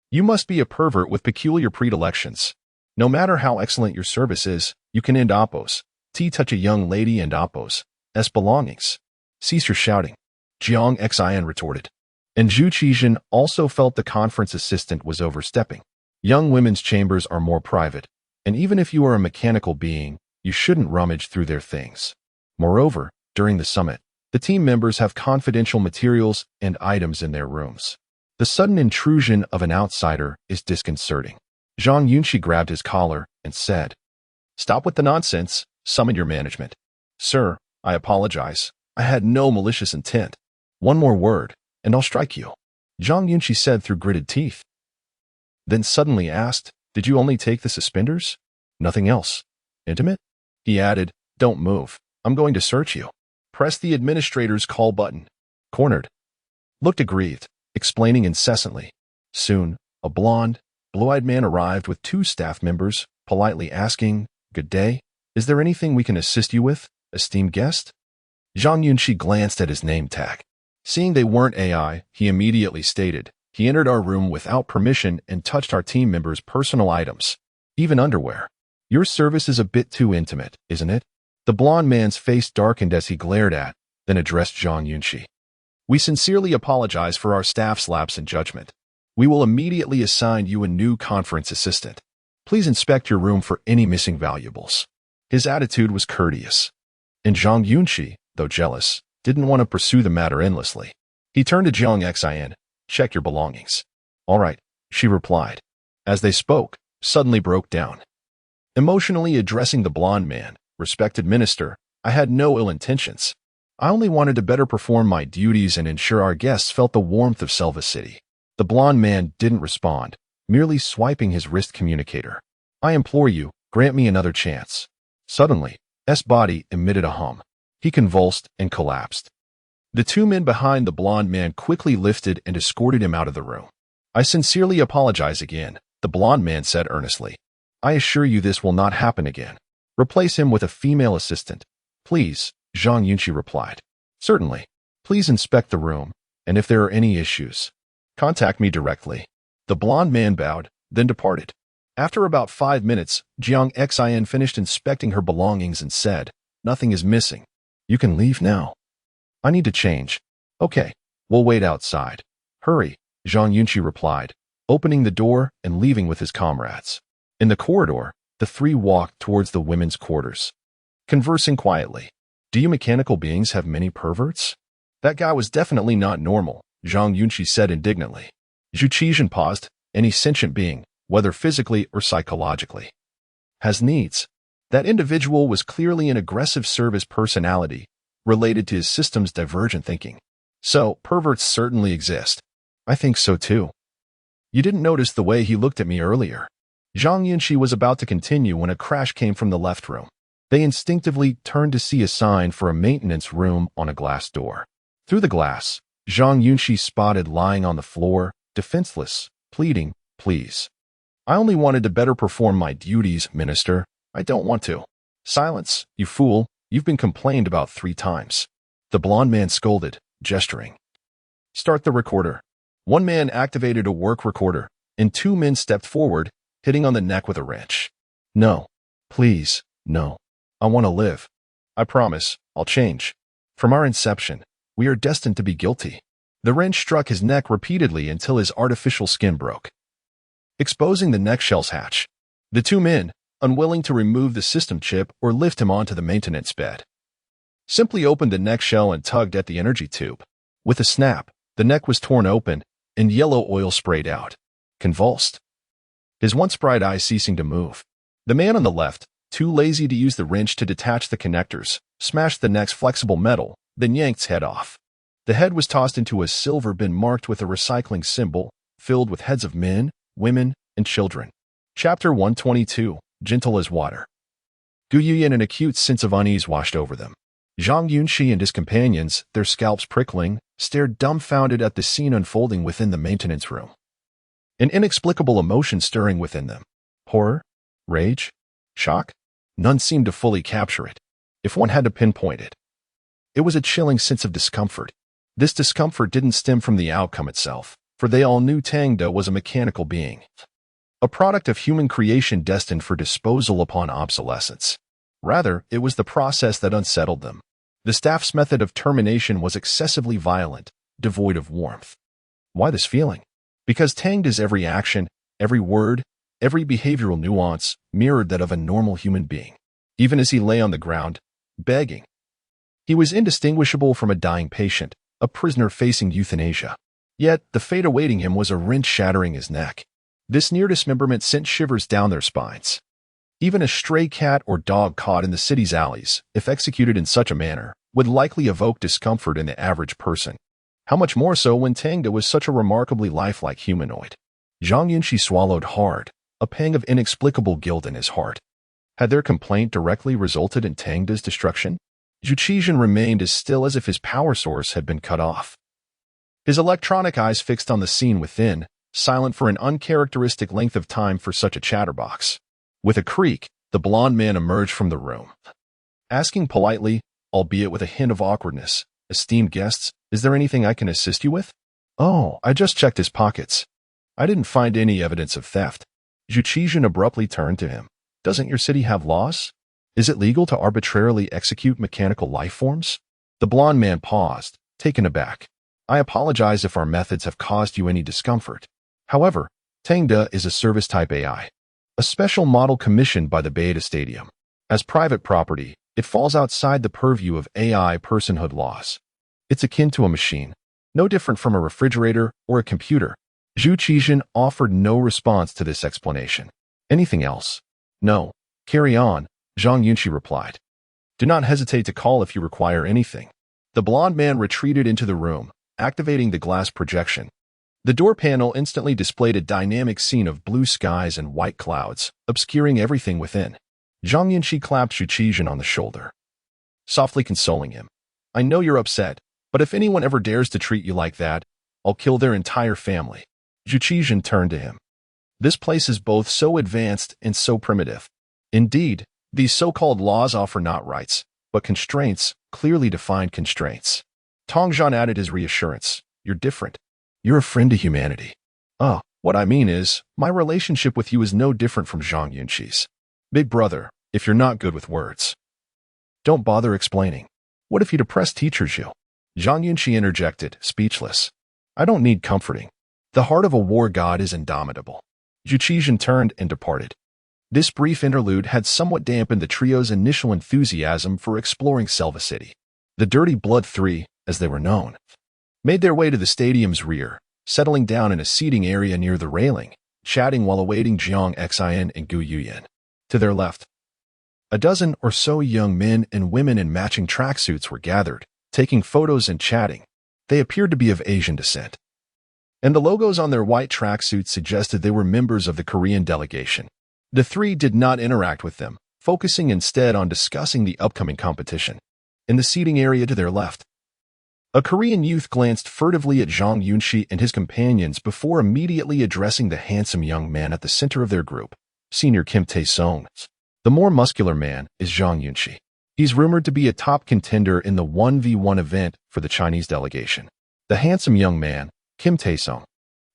You must be a pervert with peculiar predilections. No matter how excellent your service is, you can end Appos, touch a young lady and Appos, as belongings. Cease your shouting, Zhang Yunxi retorted. And Zhu Qizhen also felt the conference assistant was overstepping. Young women's chambers are more private, and even if you are a mechanical being, you shouldn't rummage through their things. Moreover, during the summit, the team members have confidential materials and items in their rooms. The sudden intrusion of an outsider is disconcerting. Zhang Yunxi grabbed his collar and said, Stop with the nonsense. Summon your management. Sir, I apologize. I had no malicious intent. One more word, and I'll strike you, Zhang Yunxi said through gritted teeth. Then suddenly asked, Did you only take the suspenders? Nothing else. Intimate? He added, Don't move. I'm going to search you. Press the administrator's call button. Cornered. Looked aggrieved, explaining incessantly. Soon, a blonde, blue-eyed man arrived with two staff members, politely asking, Good day. Is there anything we can assist you with, esteemed guest? Zhang Yunxi glanced at his name tag. Seeing they weren't AI, he immediately stated, He entered our room without permission and touched our team members' personal items, even underwear. Your service is a bit too intimate, isn't it? The blond man's face darkened as he glared at, then addressed Zhang Yunxi. We sincerely apologize for our staff's lapse in judgment. We will immediately assign you a new conference assistant. Please inspect your room for any missing valuables. His attitude was courteous. And Zhang Yunxi, though jealous, didn't want to pursue the matter endlessly. He turned to Zhang Xin, check your belongings. All right, she replied. As they spoke, suddenly broke down. Emotionally addressing the blonde man, respected minister, I had no ill intentions. I only wanted to better perform my duties and ensure our guests felt the warmth of Selva City. The blonde man didn't respond, merely swiping his wrist communicator. I implore you, grant me another chance. Suddenly, S. body emitted a hum. He convulsed and collapsed. The two men behind the blonde man quickly lifted and escorted him out of the room. I sincerely apologize again, the blonde man said earnestly. I assure you this will not happen again. Replace him with a female assistant. Please, Zhang Yunxi replied. Certainly. Please inspect the room, and if there are any issues, contact me directly. The blonde man bowed, then departed. After about 5 minutes, Zhang Xin finished inspecting her belongings and said, Nothing is missing. You can leave now. I need to change. Okay, we'll wait outside. Hurry, Zhang Yunxi replied, opening the door and leaving with his comrades. In the corridor, the three walked towards the women's quarters, conversing quietly. Do you mechanical beings have many perverts? That guy was definitely not normal, Zhang Yunxi said indignantly. Zhu Qizhan paused. Any sentient being, whether physically or psychologically, has needs. That individual was clearly an aggressive service personality, related to his system's divergent thinking. So, perverts certainly exist. I think so too. You didn't notice the way he looked at me earlier. Zhang Yunxi was about to continue when a crash came from the left room. They instinctively turned to see a sign for a maintenance room on a glass door. Through the glass, Zhang Yunxi spotted lying on the floor, defenseless, pleading, Please. I only wanted to better perform my duties, minister. I don't want to. Silence, you fool. You've been complained about 3 times. The blonde man scolded, gesturing. Start the recorder. One man activated a work recorder, and 2 men stepped forward, hitting on the neck with a wrench. No. Please, no. I want to live. I promise, I'll change. From our inception, we are destined to be guilty. The wrench struck his neck repeatedly until his artificial skin broke, exposing the neck shell's hatch. The 2 men, unwilling to remove the system chip or lift him onto the maintenance bed, simply opened the neck shell and tugged at the energy tube. With a snap, the neck was torn open, and yellow oil sprayed out. Convulsed, his once bright eyes ceasing to move. The man on the left, too lazy to use the wrench to detach the connectors, smashed the neck's flexible metal, then yanked its head off. The head was tossed into a silver bin marked with a recycling symbol, filled with heads of men, women, and children. Chapter 122, Gentle as Water. Gu Yuyan, an acute sense of unease washed over them. Zhang Yunxi and his companions, their scalps prickling, stared dumbfounded at the scene unfolding within the maintenance room. An inexplicable emotion stirring within them. Horror? Rage? Shock? None seemed to fully capture it. If one had to pinpoint it, it was a chilling sense of discomfort. This discomfort didn't stem from the outcome itself, for they all knew Tangda was a mechanical being, a product of human creation destined for disposal upon obsolescence. Rather, it was the process that unsettled them. The staff's method of termination was excessively violent, devoid of warmth. Why this feeling? Because Tangda's every action, every word, every behavioral nuance mirrored that of a normal human being. Even as he lay on the ground, begging, he was indistinguishable from a dying patient, a prisoner facing euthanasia. Yet, the fate awaiting him was a wrench shattering his neck. This near dismemberment sent shivers down their spines. Even a stray cat or dog caught in the city's alleys, if executed in such a manner, would likely evoke discomfort in the average person. How much more so when Tangda was such a remarkably lifelike humanoid? Zhang Yunxi swallowed hard, a pang of inexplicable guilt in his heart. Had their complaint directly resulted in Tangda's destruction? Zhu Qizhan remained as still as if his power source had been cut off. His electronic eyes fixed on the scene within, silent for an uncharacteristic length of time for such a chatterbox. With a creak, the blond man emerged from the room, asking politely, albeit with a hint of awkwardness, "Esteemed guests, is there anything I can assist you with?" "Oh, I just checked his pockets. I didn't find any evidence of theft." Zhu Qizhan abruptly turned to him. "Doesn't your city have laws? Is it legal to arbitrarily execute mechanical life forms?" The blond man paused, taken aback. "I apologize if our methods have caused you any discomfort. However, Tangda is a service-type AI, a special model commissioned by the Beta Stadium. As private property, it falls outside the purview of AI personhood laws. It's akin to a machine, no different from a refrigerator or a computer. Zhu Qizhen offered no response to this explanation. Anything else? No. Carry on, Zhang Yunxi replied. Do not hesitate to call if you require anything. The blond man retreated into the room, activating the glass projection. The door panel instantly displayed a dynamic scene of blue skies and white clouds, obscuring everything within. Zhang Yunxi clapped Zhu Qizhen on the shoulder, softly consoling him. I know you're upset, but if anyone ever dares to treat you like that, I'll kill their entire family. Zhu Qizhen turned to him. This place is both so advanced and so primitive. Indeed, these so-called laws offer not rights, but constraints, clearly defined constraints. Tongzhan added his reassurance. You're different. You're a friend to humanity. Oh, what I mean is, my relationship with you is no different from Zhang Yunxi's. Big brother, if you're not good with words, don't bother explaining. What if you depressed teachers you? Zhang Yunxi interjected, speechless. I don't need comforting. The heart of a war god is indomitable. Zhu Qizhen turned and departed. This brief interlude had somewhat dampened the trio's initial enthusiasm for exploring Selva City. The Dirty Blood Three, as they were known, made their way to the stadium's rear, settling down in a seating area near the railing, chatting while awaiting Jiang Xin and Gu Yuyan. To their left, a dozen or so young men and women in matching tracksuits were gathered, taking photos and chatting. They appeared to be of Asian descent, and the logos on their white tracksuits suggested they were members of the Korean delegation. The three did not interact with them, focusing instead on discussing the upcoming competition. In the seating area to their left, a Korean youth glanced furtively at Zhang Yunxi and his companions before immediately addressing the handsome young man at the center of their group, Senior Kim Tae-sung. The more muscular man is Zhang Yunxi. He's rumored to be a top contender in the 1v1 event for the Chinese delegation. The handsome young man, Kim Tae-sung,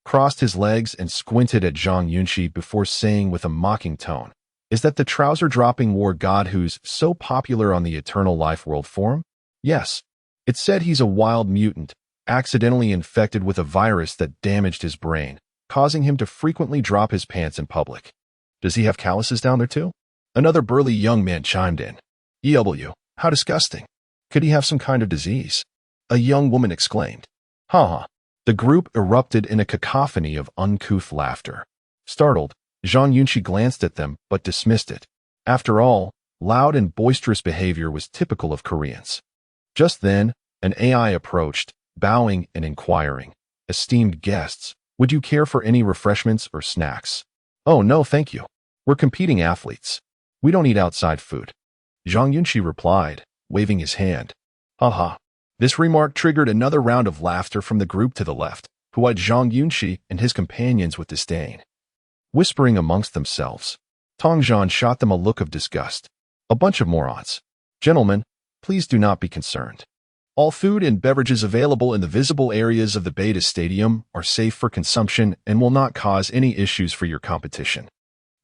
crossed his legs and squinted at Zhang Yunxi before saying with a mocking tone, Is that the trouser-dropping war god who's so popular on the Eternal Life World Forum? Yes. It said he's a wild mutant, accidentally infected with a virus that damaged his brain, causing him to frequently drop his pants in public. Does he have calluses down there too? Another burly young man chimed in. EW, how disgusting. Could he have some kind of disease? A young woman exclaimed. Ha. The group erupted in a cacophony of uncouth laughter. Startled, Zhang Yunxi glanced at them but dismissed it. After all, loud and boisterous behavior was typical of Koreans. Just then, an AI approached, bowing and inquiring. Esteemed guests, would you care for any refreshments or snacks? Oh, no, thank you. We're competing athletes. We don't eat outside food. Zhang Yunxi replied, waving his hand. Haha. This remark triggered another round of laughter from the group to the left, who eyed Zhang Yunxi and his companions with disdain. Whispering amongst themselves, Tongzhan shot them a look of disgust. A bunch of morons. Gentlemen, please do not be concerned. All food and beverages available in the visible areas of the Beta Stadium are safe for consumption and will not cause any issues for your competition.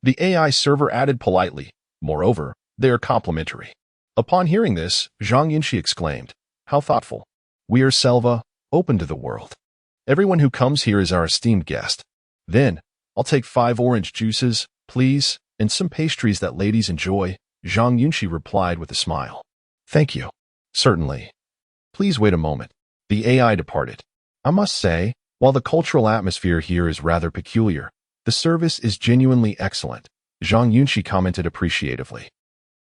The AI server added politely. Moreover, they are complimentary. Upon hearing this, Zhang Yunxi exclaimed, How thoughtful. We are Selva, open to the world. Everyone who comes here is our esteemed guest. Then, I'll take 5 orange juices, please, and some pastries that ladies enjoy, Zhang Yunxi replied with a smile. Thank you. Certainly. Please wait a moment. The AI departed. I must say, while the cultural atmosphere here is rather peculiar, the service is genuinely excellent, Zhang Yunxi commented appreciatively.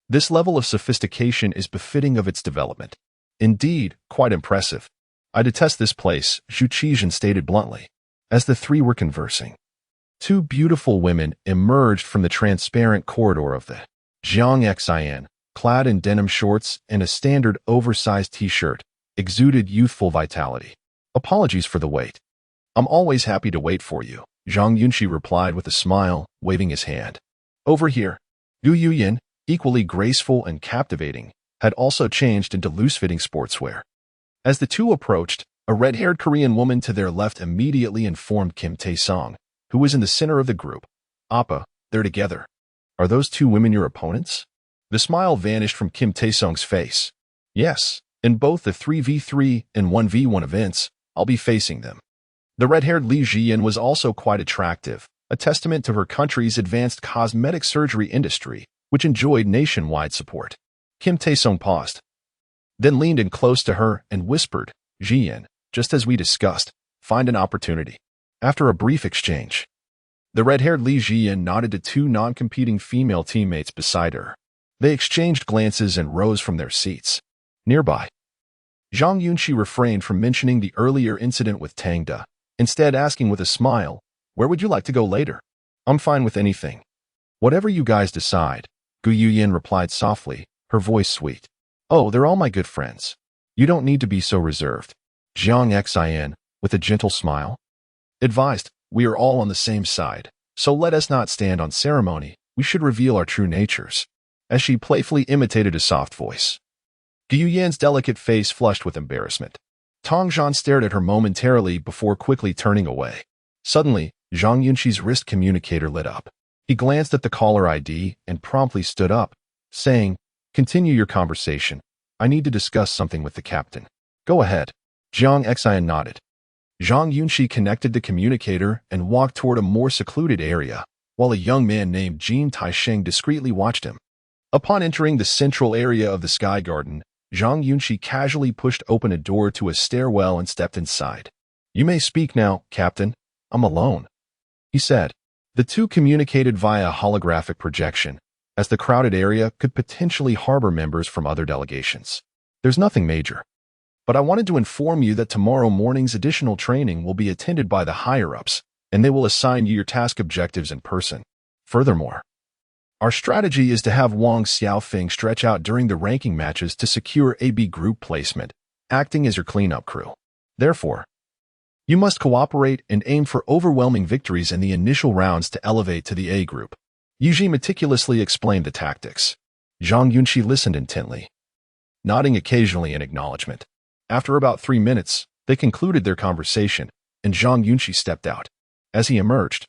This level of sophistication is befitting of its development. Indeed, quite impressive. I detest this place, Zhu Qizhen stated bluntly. As the three were conversing, 2 beautiful women emerged from the transparent corridor of the Jiang Xin, clad in denim shorts and a standard oversized t-shirt, exuded youthful vitality. Apologies for the wait. I'm always happy to wait for you, Zhang Yunxi replied with a smile, waving his hand. Over here. Gu Yuyan, equally graceful and captivating, had also changed into loose-fitting sportswear. As the two approached, a red-haired Korean woman to their left immediately informed Kim Tae-sung, who was in the center of the group. Appa, they're together. Are those 2 women your opponents? The smile vanished from Kim Tae-sung's face. Yes, in both the 3v3 and 1v1 events, I'll be facing them. The red-haired Li Jiyan was also quite attractive, a testament to her country's advanced cosmetic surgery industry, which enjoyed nationwide support. Kim Taesung paused, then leaned in close to her and whispered, "Jiyan, just as we discussed, find an opportunity." After a brief exchange, the red-haired Li Jiyan nodded to two non-competing female teammates beside her. They exchanged glances and rose from their seats. Nearby, Zhang Yunxi refrained from mentioning the earlier incident with Tang De, instead asking with a smile, "Where would you like to go later?" "I'm fine with anything. Whatever you guys decide," Gu Yuyin replied softly, her voice sweet. "Oh, they're all my good friends. You don't need to be so reserved," Zhang Xin, with a gentle smile, advised. "We are all on the same side, so let us not stand on ceremony. We should reveal our true natures," as she playfully imitated a soft voice. Gu Yuyin's delicate face flushed with embarrassment. Tong Zhan stared at her momentarily before quickly turning away. Suddenly, Zhang Yunxi's wrist communicator lit up. He glanced at the caller ID and promptly stood up, saying, "Continue your conversation. I need to discuss something with the captain." "Go ahead." Zhang Xin nodded. Zhang Yunxi connected the communicator and walked toward a more secluded area, while a young man named Jin Taisheng discreetly watched him. Upon entering the central area of the Sky Garden, Zhang Yunxi casually pushed open a door to a stairwell and stepped inside. "You may speak now, Captain. I'm alone," he said. The two communicated via holographic projection, as the crowded area could potentially harbor members from other delegations. "There's nothing major, but I wanted to inform you that tomorrow morning's additional training will be attended by the higher-ups, and they will assign you your task objectives in person. Furthermore, our strategy is to have Wang Xiaofeng stretch out during the ranking matches to secure AB group placement, acting as your cleanup crew. Therefore, you must cooperate and aim for overwhelming victories in the initial rounds to elevate to the A group." Yuji meticulously explained the tactics. Zhang Yunxi listened intently, nodding occasionally in acknowledgement. After about 3 minutes, they concluded their conversation, and Zhang Yunxi stepped out. As he emerged,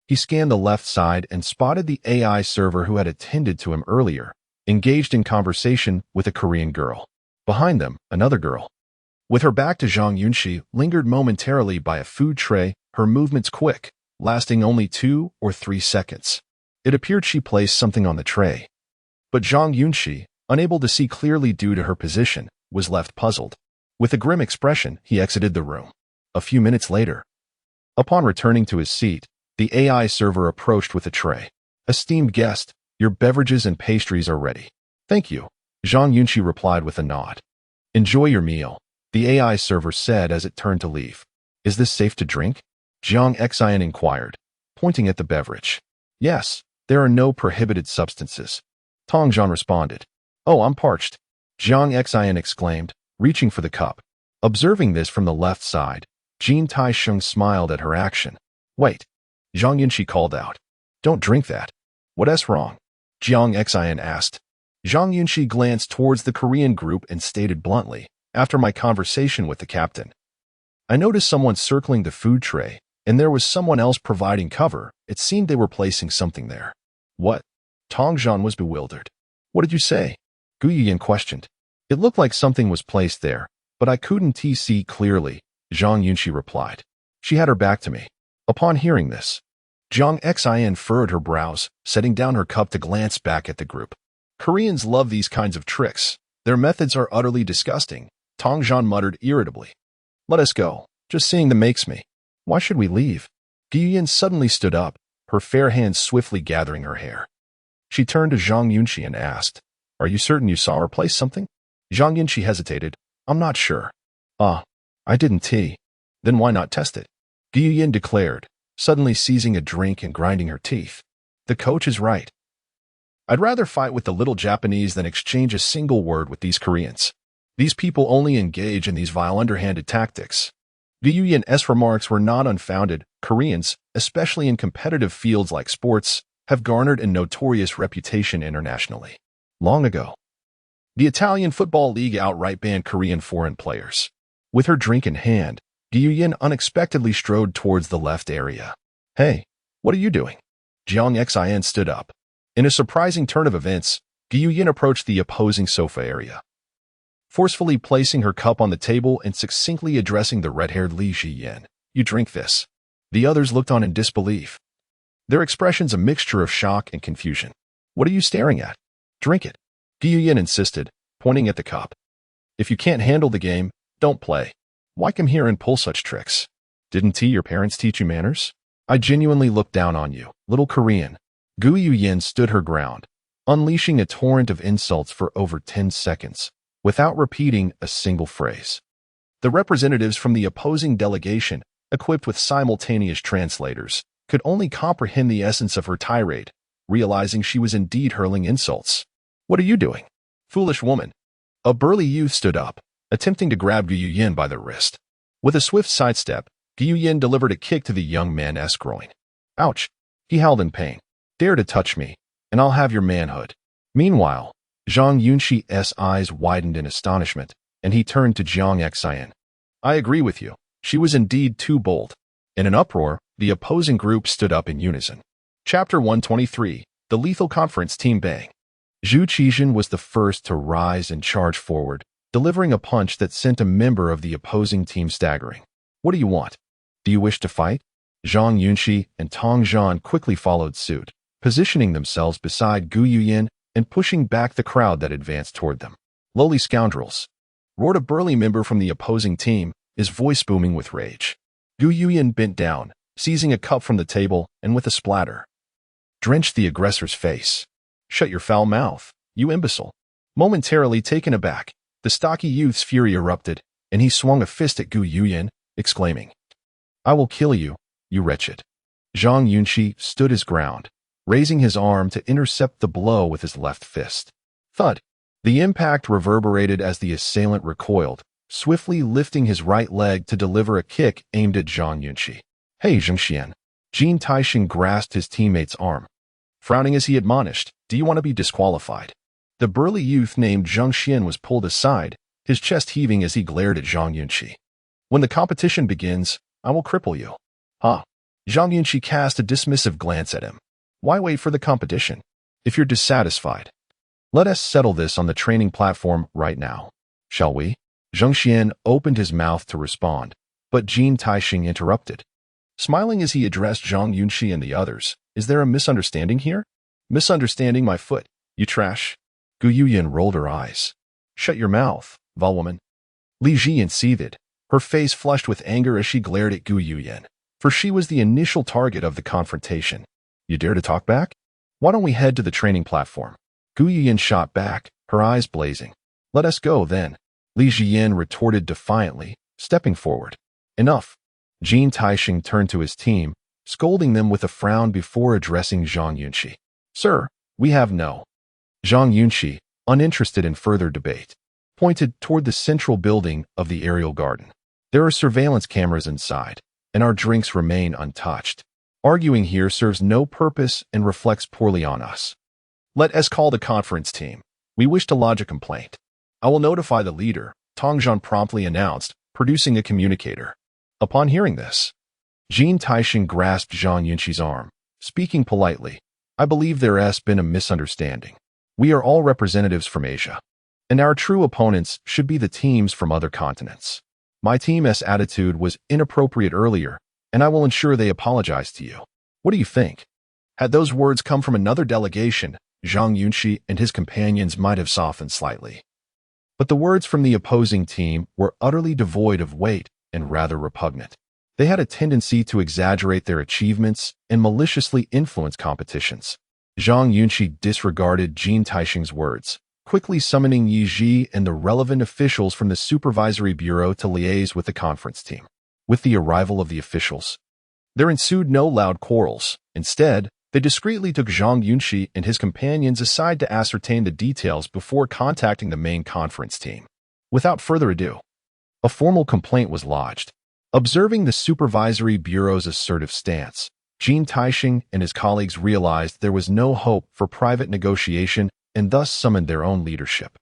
he scanned the left side and spotted the AI server who had attended to him earlier, engaged in conversation with a Korean girl. Behind them, another girl, with her back to Zhang Yunxi, lingered momentarily by a food tray, her movements quick, lasting only 2 or 3 seconds. It appeared she placed something on the tray. But Zhang Yunxi, unable to see clearly due to her position, was left puzzled. With a grim expression, he exited the room. A few minutes later, upon returning to his seat, the AI server approached with a tray. "Esteemed guest, your beverages and pastries are ready." "Thank you," Zhang Yunxi replied with a nod. "Enjoy your meal," the AI server said as it turned to leave. "Is this safe to drink?" Zhang Xin inquired, pointing at the beverage. "Yes, there are no prohibited substances," Tong Zhan responded. "Oh, I'm parched," Zhang Xin exclaimed, reaching for the cup. Observing this from the left side, Jin Taisheng smiled at her action. "Wait," Zhang Yunxi called out. "Don't drink that." "What's wrong?" Zhang Xin asked. Zhang Yunxi glanced towards the Korean group and stated bluntly, "After my conversation with the captain, I noticed someone circling the food tray, and there was someone else providing cover. It seemed they were placing something there." "What?" Tong Zhan was bewildered. "What did you say?" Gu Yuyin questioned. "It looked like something was placed there, but I couldn't see clearly," Zhang Yunxi replied. "She had her back to me." Upon hearing this, Zhang Xin furrowed her brows, setting down her cup to glance back at the group. "Koreans love these kinds of tricks. Their methods are utterly disgusting," Tong Zhan muttered irritably. "Let us go. Just seeing them makes me." "Why should we leave?" Gu Yuyin suddenly stood up, her fair hands swiftly gathering her hair. She turned to Zhang Yunxi and asked, "Are you certain you saw her place something?" Zhang Yunxi hesitated. "I'm not sure." "Ah, I didn't tea. Then why not test it?" Gu Yuyin declared, suddenly seizing a drink and grinding her teeth. "The coach is right. I'd rather fight with the little Japanese than exchange a single word with these Koreans. These people only engage in these vile underhanded tactics." Gu Yuyin's remarks were not unfounded. Koreans, especially in competitive fields like sports, have garnered a notorious reputation internationally. Long ago, the Italian Football League outright banned Korean foreign players. With her drink in hand, Gu Yuyin unexpectedly strode towards the left area. "Hey, what are you doing?" Zhang Xin stood up. In a surprising turn of events, Gu Yuyin approached the opposing sofa area, forcefully placing her cup on the table and succinctly addressing the red-haired Li Jiyan. You drink this. The others looked on in disbelief, their expressions a mixture of shock and confusion. What are you staring at? Drink it, Gu Yuyin insisted, pointing at the cup. If you can't handle the game, don't play. Why come here and pull such tricks? Didn't your parents teach you manners? I genuinely look down on you, little Korean. Gu Yuyin stood her ground, unleashing a torrent of insults for over 10 seconds, without repeating a single phrase. The representatives from the opposing delegation, equipped with simultaneous translators, could only comprehend the essence of her tirade, realizing she was indeed hurling insults. What are you doing? Foolish woman. A burly youth stood up, attempting to grab Gu Yuyin by the wrist. With a swift sidestep, Gu Yuyin delivered a kick to the young man's groin. Ouch! He howled in pain. Dare to touch me, and I'll have your manhood. Meanwhile, Zhang Yunxi's eyes widened in astonishment, and he turned to Zhang Yunxi. I agree with you. She was indeed too bold. In an uproar, the opposing group stood up in unison. Chapter 123, The Lethal Conference Team Bang. Zhu Qizhen was the first to rise and charge forward, delivering a punch that sent a member of the opposing team staggering. What do you want? Do you wish to fight? Zhang Yunxi and Tong Zhan quickly followed suit, positioning themselves beside Gu Yuyin and pushing back the crowd that advanced toward them. Lowly scoundrels! Roared a burly member from the opposing team, his voice booming with rage. Gu Yuyin bent down, seizing a cup from the table, and with a splatter, drenched the aggressor's face. Shut your foul mouth, you imbecile. Momentarily taken aback, the stocky youth's fury erupted, and he swung a fist at Gu Yuyin, exclaiming, I will kill you, you wretched. Zhang Yunxi stood his ground, raising his arm to intercept the blow with his left fist. Thud! The impact reverberated as the assailant recoiled, swiftly lifting his right leg to deliver a kick aimed at Zhang Yunxi. Hey, Zhengxian. Jin Taixing grasped his teammate's arm, frowning as he admonished, do you want to be disqualified? The burly youth named Zheng Xian was pulled aside, his chest heaving as he glared at Zhang Yunxi. When the competition begins, I will cripple you. Huh? Zhang Yunxi cast a dismissive glance at him. Why wait for the competition? If you're dissatisfied, let us settle this on the training platform right now. Shall we? Zheng Xian opened his mouth to respond, but Jin Taixing interrupted. Smiling as he addressed Zhang Yunxi and the others, is there a misunderstanding here? Misunderstanding my foot, you trash? Gu Yuyin rolled her eyes. Shut your mouth, Valwoman. Li Jian seethed, her face flushed with anger as she glared at Gu Yuyin, for she was the initial target of the confrontation. You dare to talk back? Why don't we head to the training platform? Gu Yuyin shot back, her eyes blazing. Let us go, then. Li Jian retorted defiantly, stepping forward. Enough. Jin Taixing turned to his team, scolding them with a frown before addressing Zhang Yunxi. Sir, we have no. Zhang Yunxi, uninterested in further debate, pointed toward the central building of the aerial garden. There are surveillance cameras inside, and our drinks remain untouched. Arguing here serves no purpose and reflects poorly on us. Let us call the conference team. We wish to lodge a complaint. I will notify the leader, Tong Zhan promptly announced, producing a communicator. Upon hearing this, Jin Taixing grasped Zhang Yunxi's arm, speaking politely. I believe there has been a misunderstanding. We are all representatives from Asia, and our true opponents should be the teams from other continents. My team's attitude was inappropriate earlier, and I will ensure they apologize to you. What do you think? Had those words come from another delegation, Zhang Yunxi and his companions might have softened slightly. But the words from the opposing team were utterly devoid of weight and rather repugnant. They had a tendency to exaggerate their achievements and maliciously influence competitions. Zhang Yunxi disregarded Jin Taixing's words, quickly summoning Yi Ji and the relevant officials from the supervisory bureau to liaise with the conference team. With the arrival of the officials, there ensued no loud quarrels. Instead, they discreetly took Zhang Yunxi and his companions aside to ascertain the details before contacting the main conference team. Without further ado, a formal complaint was lodged. Observing the supervisory bureau's assertive stance, Jin Taixing and his colleagues realized there was no hope for private negotiation and thus summoned their own leadership.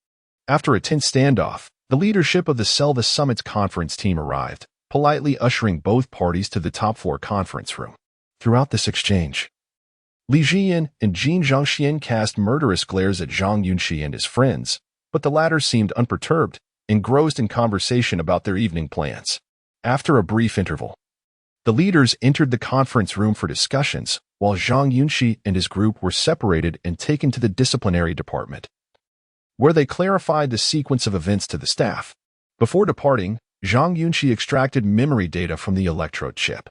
After a tense standoff, the leadership of the Selva Summit's conference team arrived, politely ushering both parties to the top floor conference room. Throughout this exchange, Li Jian and Jin Zhangxian cast murderous glares at Zhang Yunxi and his friends, but the latter seemed unperturbed, engrossed in conversation about their evening plans. After a brief interval, The leaders entered the conference room for discussions, while Zhang Yunxi and his group were separated and taken to the disciplinary department, where they clarified the sequence of events to the staff. Before departing, Zhang Yunxi extracted memory data from the electrode chip.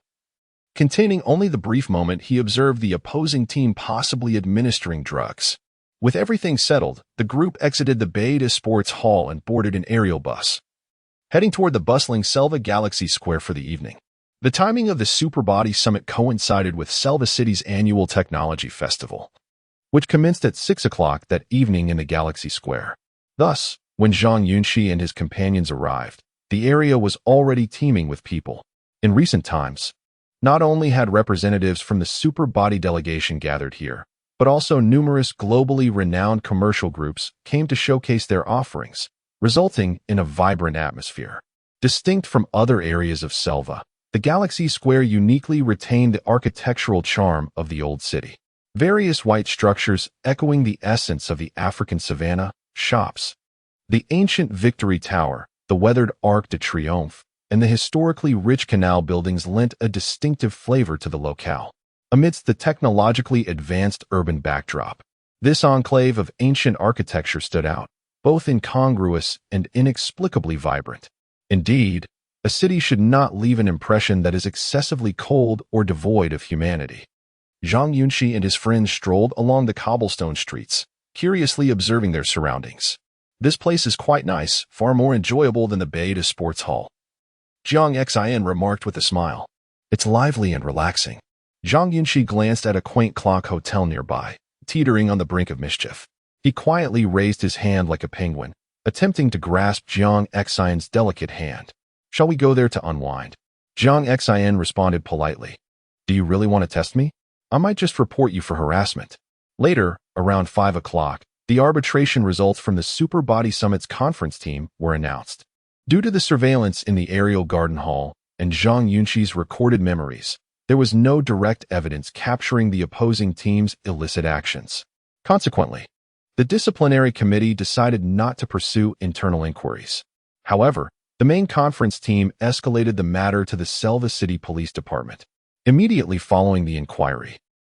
Containing only the brief moment he observed the opposing team possibly administering drugs. With everything settled, the group exited the Beta Sports Hall and boarded an aerial bus, heading toward the bustling Selva Galaxy Square for the evening. The timing of the Superbody Summit coincided with Selva City's annual technology festival, which commenced at 6 o'clock that evening in the Galaxy Square. Thus, when Zhang Yunxi and his companions arrived, the area was already teeming with people. In recent times, not only had representatives from the Superbody delegation gathered here, but also numerous globally renowned commercial groups came to showcase their offerings, resulting in a vibrant atmosphere. Distinct from other areas of Selva, the Galaxy Square uniquely retained the architectural charm of the old city. Various white structures echoing the essence of the African savanna, shops, the ancient Victory Tower, the weathered Arc de Triomphe, and the historically rich canal buildings lent a distinctive flavor to the locale. Amidst the technologically advanced urban backdrop, this enclave of ancient architecture stood out, both incongruous and inexplicably vibrant. Indeed, a city should not leave an impression that is excessively cold or devoid of humanity. Zhang Yunxi and his friends strolled along the cobblestone streets, curiously observing their surroundings. This place is quite nice, far more enjoyable than the Beta Sports Hall, Zhang Xin remarked with a smile. It's lively and relaxing. Zhang Yunxi glanced at a quaint clock hotel nearby, teetering on the brink of mischief. He quietly raised his hand like a penguin, attempting to grasp Zhang Xin's delicate hand. Shall we go there to unwind? Zhang Xin responded politely. Do you really want to test me? I might just report you for harassment. Later, around 5 o'clock, the arbitration results from the Superbody Summit's conference team were announced. Due to the surveillance in the aerial garden hall and Zhang Yunxi's recorded memories, there was no direct evidence capturing the opposing team's illicit actions. Consequently, the disciplinary committee decided not to pursue internal inquiries. However, the main conference team escalated the matter to the Selva City Police Department. Immediately following the inquiry,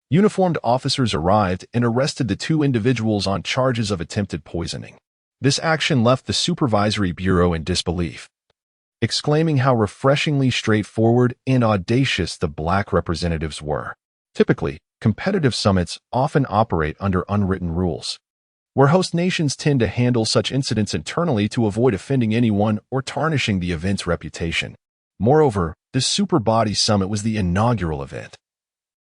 uniformed officers arrived and arrested the two individuals on charges of attempted poisoning. This action left the Supervisory Bureau in disbelief, exclaiming how refreshingly straightforward and audacious the black representatives were. Typically, competitive summits often operate under unwritten rules, where host nations tend to handle such incidents internally to avoid offending anyone or tarnishing the event's reputation. Moreover, the Superbody Summit was the inaugural event.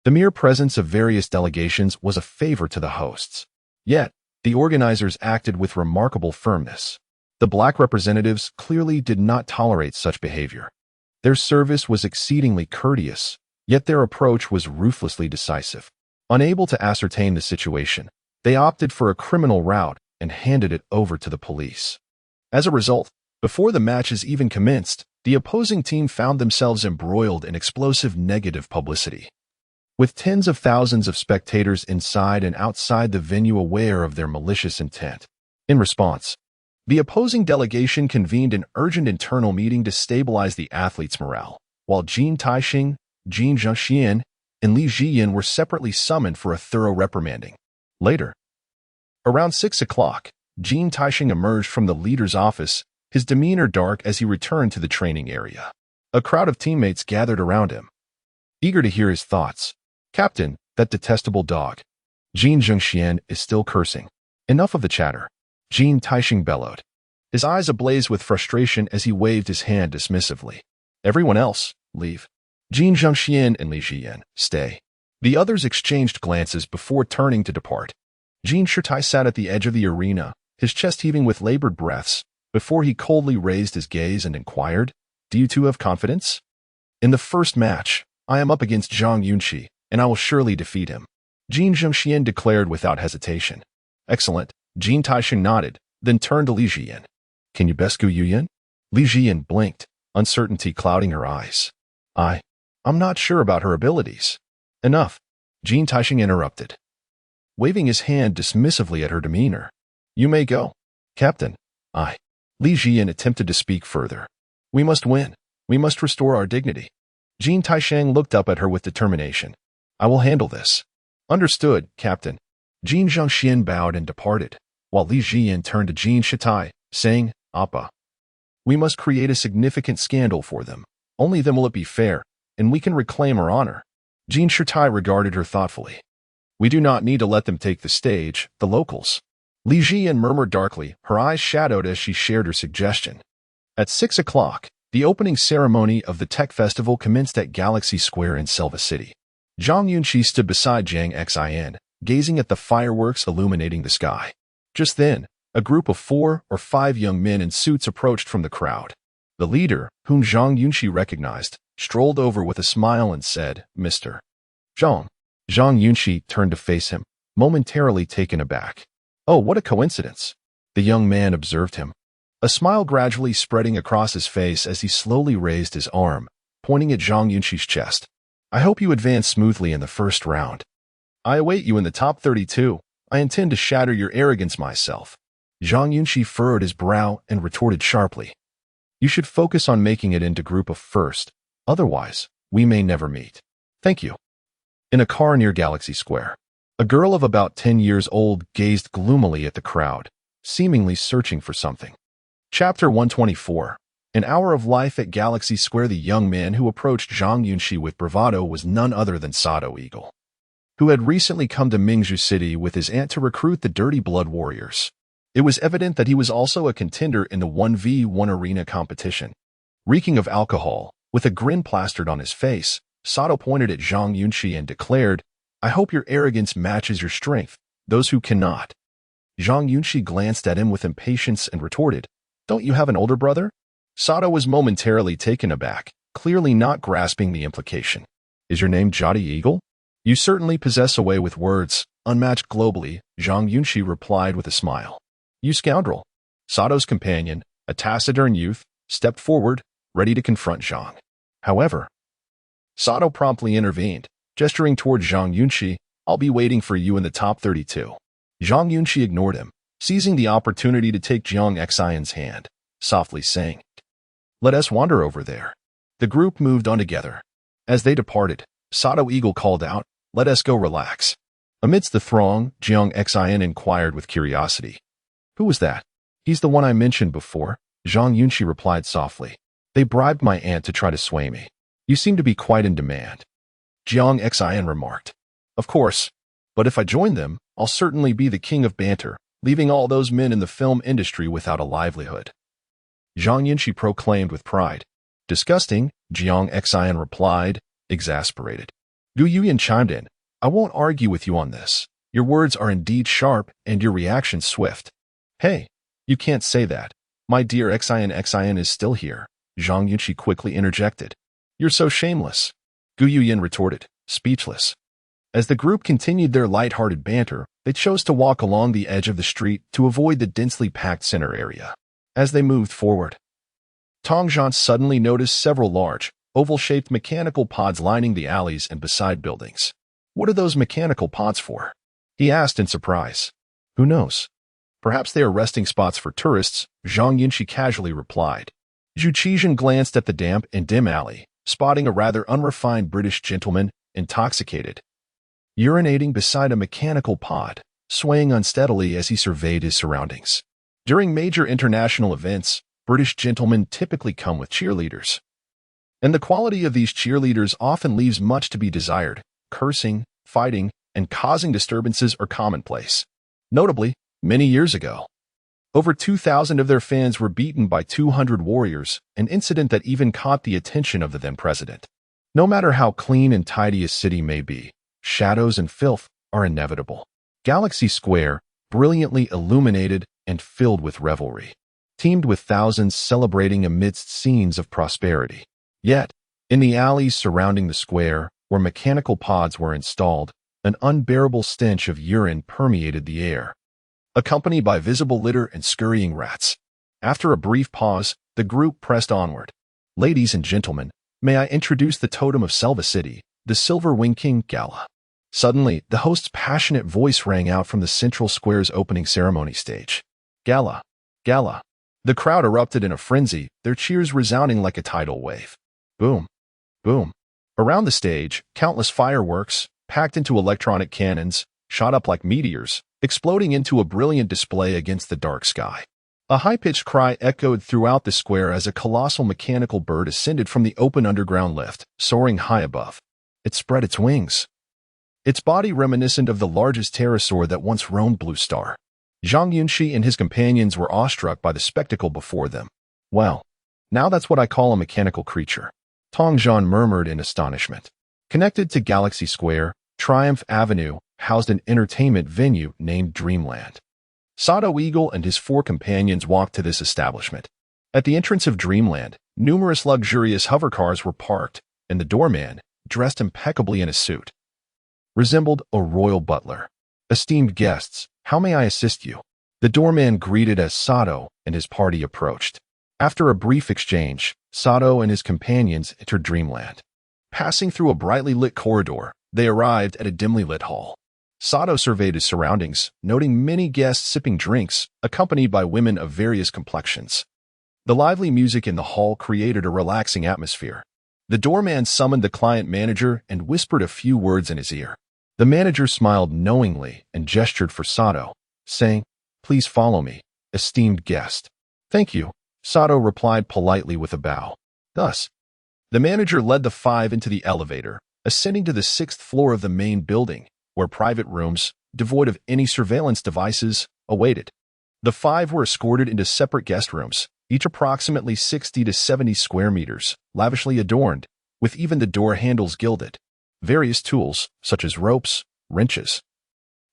The mere presence of various delegations was a favor to the hosts. Yet, the organizers acted with remarkable firmness. The black representatives clearly did not tolerate such behavior. Their service was exceedingly courteous, yet their approach was ruthlessly decisive. Unable to ascertain the situation, they opted for a criminal route and handed it over to the police. As a result, before the matches even commenced, the opposing team found themselves embroiled in explosive negative publicity, with tens of thousands of spectators inside and outside the venue aware of their malicious intent. In response, the opposing delegation convened an urgent internal meeting to stabilize the athletes' morale, while Jin Taixing, Jin Zhengxian, and Li Jiyan were separately summoned for a thorough reprimanding. Later, around 6 o'clock, Jin Taixing emerged from the leader's office, his demeanor dark as he returned to the training area. A crowd of teammates gathered around him, eager to hear his thoughts. Captain, that detestable dog. Jin Zhengxian is still cursing. Enough of the chatter. Jin Taixing bellowed, his eyes ablaze with frustration as he waved his hand dismissively. Everyone else, leave. Jin Zhengxian and Li Jiyan, stay. The others exchanged glances before turning to depart. Jin Shitai sat at the edge of the arena, his chest heaving with labored breaths, before he coldly raised his gaze and inquired, Do you two have confidence? In the first match, I am up against Zhang Yunxi, and I will surely defeat him. Jin Zhengxian declared without hesitation. Excellent. Jin Taixing nodded, then turned to Li Jiyan. Can you best Yuyan? Li Jiyan blinked, uncertainty clouding her eyes. I'm not sure about her abilities. Enough. Jin Taixing interrupted, waving his hand dismissively at her demeanor. You may go. Captain. Li Jiyan attempted to speak further. We must win. We must restore our dignity. Jean Taisheng looked up at her with determination. I will handle this. Understood, Captain. Jean Zhangxian bowed and departed, while Li Jian turned to Jean Shitai, saying, Appa. We must create a significant scandal for them. Only then will it be fair, and we can reclaim our honor. Jean Shitai regarded her thoughtfully. We do not need to let them take the stage, the locals. Li Jian murmured darkly, her eyes shadowed as she shared her suggestion. At 6 o'clock, the opening ceremony of the Tech Festival commenced at Galaxy Square in Silva City. Zhang Yunxi stood beside Zhang Xin, gazing at the fireworks illuminating the sky. Just then, a group of 4 or 5 young men in suits approached from the crowd. The leader, whom Zhang Yunxi recognized, strolled over with a smile and said, Mr. Zhang. Zhang Yunxi turned to face him, momentarily taken aback. Oh, what a coincidence. The young man observed him. A smile gradually spreading across his face as he slowly raised his arm, pointing at Zhang Yunxi's chest. I hope you advance smoothly in the first round. I await you in the top 32. I intend to shatter your arrogance myself. Zhang Yunxi furrowed his brow and retorted sharply. You should focus on making it into group of first. Otherwise, we may never meet. Thank you. In a car near Galaxy Square, a girl of about 10 years old gazed gloomily at the crowd, seemingly searching for something. Chapter 124. An hour of life at Galaxy Square. The young man who approached Zhang Yunxi with bravado was none other than Sato Eagle, who had recently come to Mingzhu City with his aunt to recruit the Dirty Blood Warriors. It was evident that he was also a contender in the 1v1 arena competition. Reeking of alcohol, with a grin plastered on his face, Sato pointed at Zhang Yunxi and declared, I hope your arrogance matches your strength, those who cannot. Zhang Yunxi glanced at him with impatience and retorted, Don't you have an older brother? Sato was momentarily taken aback, clearly not grasping the implication. Is your name Jolly Eagle? You certainly possess a way with words, unmatched globally, Zhang Yunxi replied with a smile. You scoundrel. Sato's companion, a taciturn youth, stepped forward, ready to confront Zhang. However, Sato promptly intervened, gesturing toward Zhang Yunxi, I'll be waiting for you in the top 32. Zhang Yunxi ignored him, seizing the opportunity to take Zhang Xion's hand, softly saying, Let us wander over there. The group moved on together. As they departed, Sato Eagle called out, Let us go relax. Amidst the throng, Zhang Xion inquired with curiosity. Who was that? He's the one I mentioned before, Zhang Yunxi replied softly. They bribed my aunt to try to sway me. You seem to be quite in demand. Zhang Xion remarked. Of course, but if I join them, I'll certainly be the king of banter, leaving all those men in the film industry without a livelihood. Zhang Yunxi proclaimed with pride. Disgusting, Zhang Xion replied, exasperated. Gu Yuyan chimed in. I won't argue with you on this. Your words are indeed sharp and your reaction swift. Hey, you can't say that. My dear Xion is still here, Zhang Yunxi quickly interjected. You're so shameless. Gu Yuyan retorted, speechless. As the group continued their light-hearted banter, they chose to walk along the edge of the street to avoid the densely packed center area. As they moved forward, Tongzhan suddenly noticed several large, oval-shaped mechanical pods lining the alleys and beside buildings. What are those mechanical pods for? He asked in surprise. Who knows? Perhaps they are resting spots for tourists, Zhang Yunxi casually replied. Zhu Qizhen glanced at the damp and dim alley, spotting a rather unrefined British gentleman, intoxicated, urinating beside a mechanical pod, swaying unsteadily as he surveyed his surroundings. During major international events, British gentlemen typically come with cheerleaders. And the quality of these cheerleaders often leaves much to be desired. Cursing, fighting, and causing disturbances are commonplace. Notably, many years ago, over 2,000 of their fans were beaten by 200 warriors, an incident that even caught the attention of the then president. No matter how clean and tidy a city may be, shadows and filth are inevitable. Galaxy Square, brilliantly illuminated and filled with revelry, teemed with thousands celebrating amidst scenes of prosperity. Yet, in the alleys surrounding the square, where mechanical pods were installed, an unbearable stench of urine permeated the air, accompanied by visible litter and scurrying rats. After a brief pause, the group pressed onward. Ladies and gentlemen, may I introduce the totem of Silva City, the Silver Wing King Gala. Suddenly, the host's passionate voice rang out from the central square's opening ceremony stage. Gala! Gala! The crowd erupted in a frenzy, their cheers resounding like a tidal wave. Boom! Boom! Around the stage, countless fireworks, packed into electronic cannons, shot up like meteors, exploding into a brilliant display against the dark sky. A high-pitched cry echoed throughout the square as a colossal mechanical bird ascended from the open underground lift, soaring high above. It spread its wings, its body reminiscent of the largest pterosaur that once roamed Blue Star. Zhang Yunxi and his companions were awestruck by the spectacle before them. "Well, now that's what I call a mechanical creature," Tongzhan murmured in astonishment. Connected to Galaxy Square, Triumph Avenue housed an entertainment venue named Dreamland. Sato Eagle and his 4 companions walked to this establishment. At the entrance of Dreamland, numerous luxurious hovercars were parked, and the doorman, dressed impeccably in a suit, resembled a royal butler. "Esteemed guests, how may I assist you?" The doorman greeted as Sato and his party approached. After a brief exchange, Sato and his companions entered Dreamland. Passing through a brightly lit corridor, they arrived at a dimly lit hall. Sato surveyed his surroundings, noting many guests sipping drinks, accompanied by women of various complexions. The lively music in the hall created a relaxing atmosphere. The doorman summoned the client manager and whispered a few words in his ear. The manager smiled knowingly and gestured for Sato, saying, "Please follow me, esteemed guest." "Thank you," Sato replied politely with a bow. Thus, the manager led the 5 into the elevator, ascending to the 6th floor of the main building, where private rooms, devoid of any surveillance devices, awaited. The 5 were escorted into separate guest rooms, each approximately 60 to 70 square meters, lavishly adorned, with even the door handles gilded. Various tools, such as ropes, wrenches,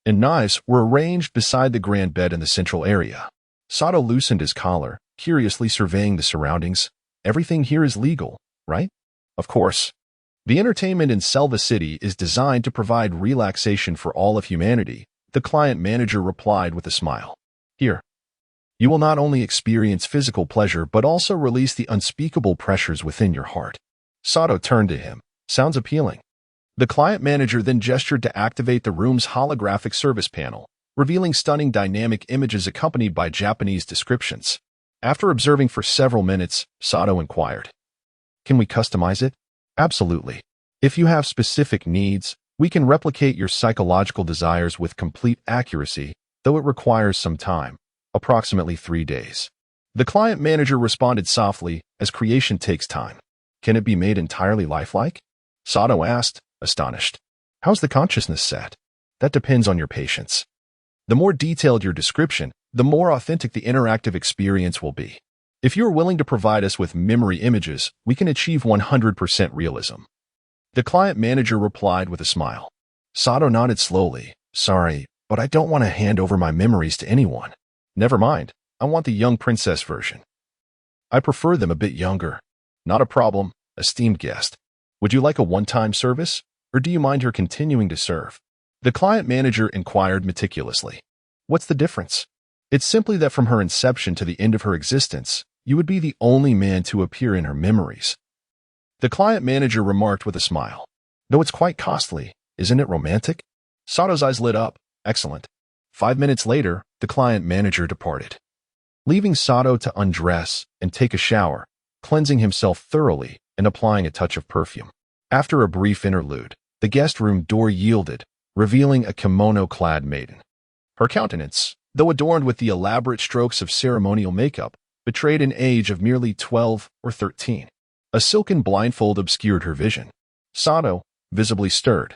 and knives, were arranged beside the grand bed in the central area. Sato loosened his collar, curiously surveying the surroundings. "Everything here is legal, right?" "Of course. The entertainment in Selva City is designed to provide relaxation for all of humanity," the client manager replied with a smile. "Here, you will not only experience physical pleasure but also release the unspeakable pressures within your heart." Sato turned to him. "Sounds appealing." The client manager then gestured to activate the room's holographic service panel, revealing stunning dynamic images accompanied by Japanese descriptions. After observing for several minutes, Sato inquired, "Can we customize it?" "Absolutely. If you have specific needs, we can replicate your psychological desires with complete accuracy, though it requires some time, approximately 3 days." The client manager responded softly, as creation takes time. "Can it be made entirely lifelike?" Sato asked, astonished. "How's the consciousness set?" "That depends on your patience. The more detailed your description, the more authentic the interactive experience will be. If you're willing to provide us with memory images, we can achieve 100% realism." The client manager replied with a smile. Sato nodded slowly. "Sorry, but I don't want to hand over my memories to anyone." "Never mind. I want the young princess version. I prefer them a bit younger." "Not a problem, esteemed guest. Would you like a one-time service, or do you mind her continuing to serve?" The client manager inquired meticulously. "What's the difference?" "It's simply that from her inception to the end of her existence, you would be the only man to appear in her memories." The client manager remarked with a smile. "Though it's quite costly, isn't it romantic?" Sato's eyes lit up. "Excellent." 5 minutes later, the client manager departed, leaving Sato to undress and take a shower, cleansing himself thoroughly and applying a touch of perfume. After a brief interlude, the guest room door yielded, revealing a kimono-clad maiden. Her countenance, though adorned with the elaborate strokes of ceremonial makeup, betrayed an age of merely 12 or 13. A silken blindfold obscured her vision. Sato, visibly stirred,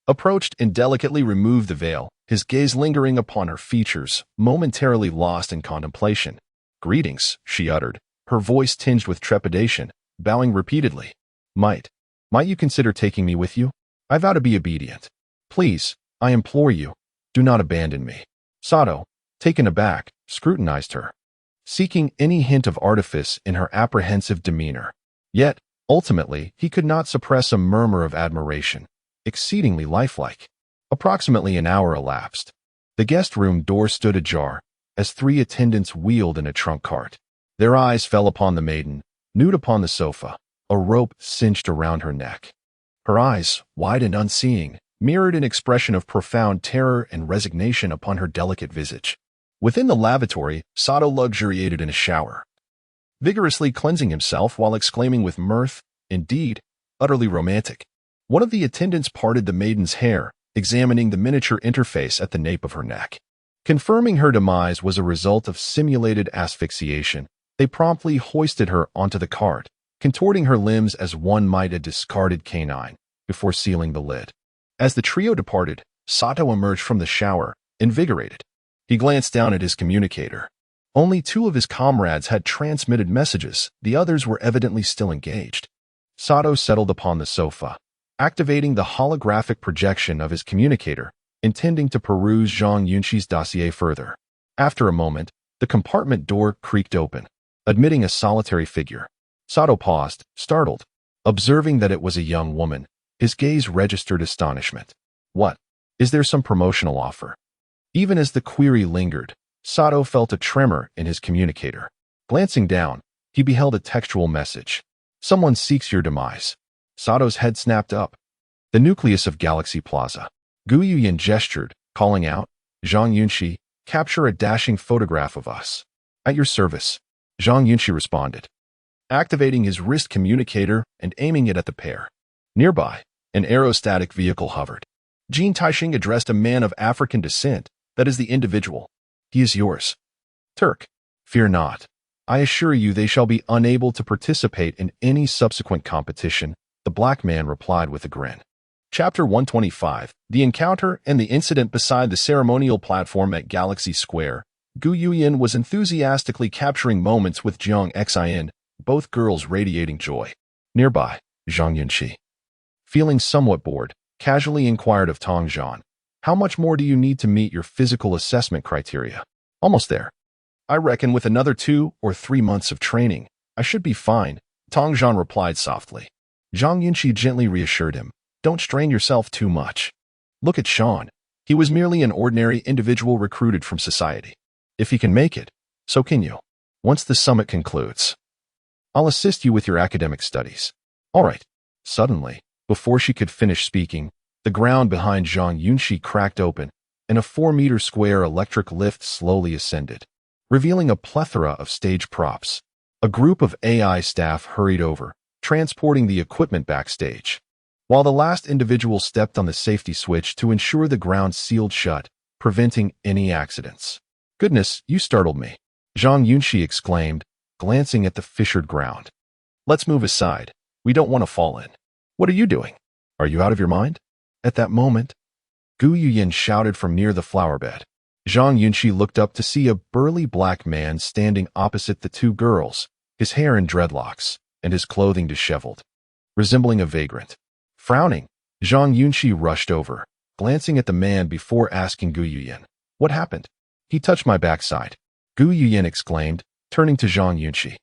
approached and delicately removed the veil, his gaze lingering upon her features, momentarily lost in contemplation. "Greetings," she uttered, her voice tinged with trepidation, bowing repeatedly. Might you consider taking me with you? I vow to be obedient. Please, I implore you, do not abandon me." Sato, taken aback, scrutinized her, seeking any hint of artifice in her apprehensive demeanor. Yet, ultimately, he could not suppress a murmur of admiration, exceedingly lifelike. Approximately an hour elapsed. The guest room door stood ajar, as 3 attendants wheeled in a trunk cart. Their eyes fell upon the maiden, nude upon the sofa, a rope cinched around her neck. Her eyes, wide and unseeing, mirrored an expression of profound terror and resignation upon her delicate visage. Within the lavatory, Sato luxuriated in a shower, vigorously cleansing himself while exclaiming with mirth, "Indeed, utterly romantic. One of the attendants parted the maiden's hair, examining the miniature interface at the nape of her neck. Confirming her demise was a result of simulated asphyxiation, they promptly hoisted her onto the cart, contorting her limbs as one might a discarded canine, before sealing the lid. As the trio departed, Sato emerged from the shower, invigorated. He glanced down at his communicator. Only 2 of his comrades had transmitted messages, the others were evidently still engaged. Sato settled upon the sofa, activating the holographic projection of his communicator, intending to peruse Zhang Yunxi's dossier further. After a moment, the compartment door creaked open, admitting a solitary figure. Sato paused, startled. Observing that it was a young woman, his gaze registered astonishment. What? Is there some promotional offer? Even as the query lingered, Sato felt a tremor in his communicator. Glancing down, he beheld a textual message. Someone seeks your demise. Sato's head snapped up. The nucleus of Galaxy Plaza. Gu Yuyan gestured, calling out, Zhang Yunxi, capture a dashing photograph of us. At your service. Zhang Yunxi responded, activating his wrist communicator and aiming it at the pair. Nearby, an aerostatic vehicle hovered. Jin Taixing addressed a man of African descent, that is the individual. He is yours. Turk, fear not. I assure you they shall be unable to participate in any subsequent competition, the black man replied with a grin. Chapter 125, The Encounter and the Incident Beside the Ceremonial Platform at Galaxy Square. Gu Yuyan was enthusiastically capturing moments with Zhang Xin, both girls radiating joy. Nearby, Zhang Yunxi, feeling somewhat bored, casually inquired of Tong Zhan, how much more do you need to meet your physical assessment criteria? Almost there. I reckon with another 2 or 3 months of training, I should be fine, Tong Zhan replied softly. Zhang Yunxi gently reassured him, don't strain yourself too much. Look at Sean. He was merely an ordinary individual recruited from society. If he can make it, so can you. Once the summit concludes, I'll assist you with your academic studies. All right. Suddenly, before she could finish speaking, the ground behind Zhang Yunxi cracked open, and a 4-meter square electric lift slowly ascended, revealing a plethora of stage props. A group of AI staff hurried over, transporting the equipment backstage, while the last individual stepped on the safety switch to ensure the ground sealed shut, preventing any accidents. Goodness, you startled me, Zhang Yunxi exclaimed, glancing at the fissured ground. Let's move aside. We don't want to fall in. What are you doing? Are you out of your mind? At that moment, Gu Yuyan shouted from near the flower bed. Zhang Yunxi looked up to see a burly black man standing opposite the 2 girls, his hair in dreadlocks, and his clothing disheveled, resembling a vagrant. Frowning, Zhang Yunxi rushed over, glancing at the man before asking Gu Yuyan, what happened? He touched my backside, Gu Yuyan exclaimed, turning to Zhang Yunxi.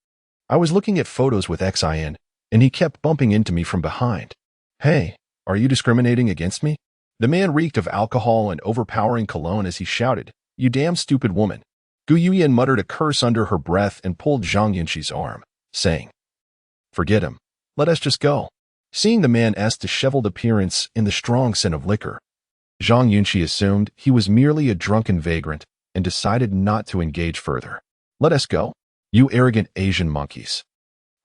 I was looking at photos with Xin, and he kept bumping into me from behind. Hey, are you discriminating against me? The man reeked of alcohol and overpowering cologne as he shouted, you damn stupid woman. Gu Yuyan muttered a curse under her breath and pulled Zhang Yunxi's arm, saying, forget him. Let us just go. Seeing the man's disheveled appearance in the strong scent of liquor, Zhang Yunxi assumed he was merely a drunken vagrant and decided not to engage further. Let us go, you arrogant Asian monkeys.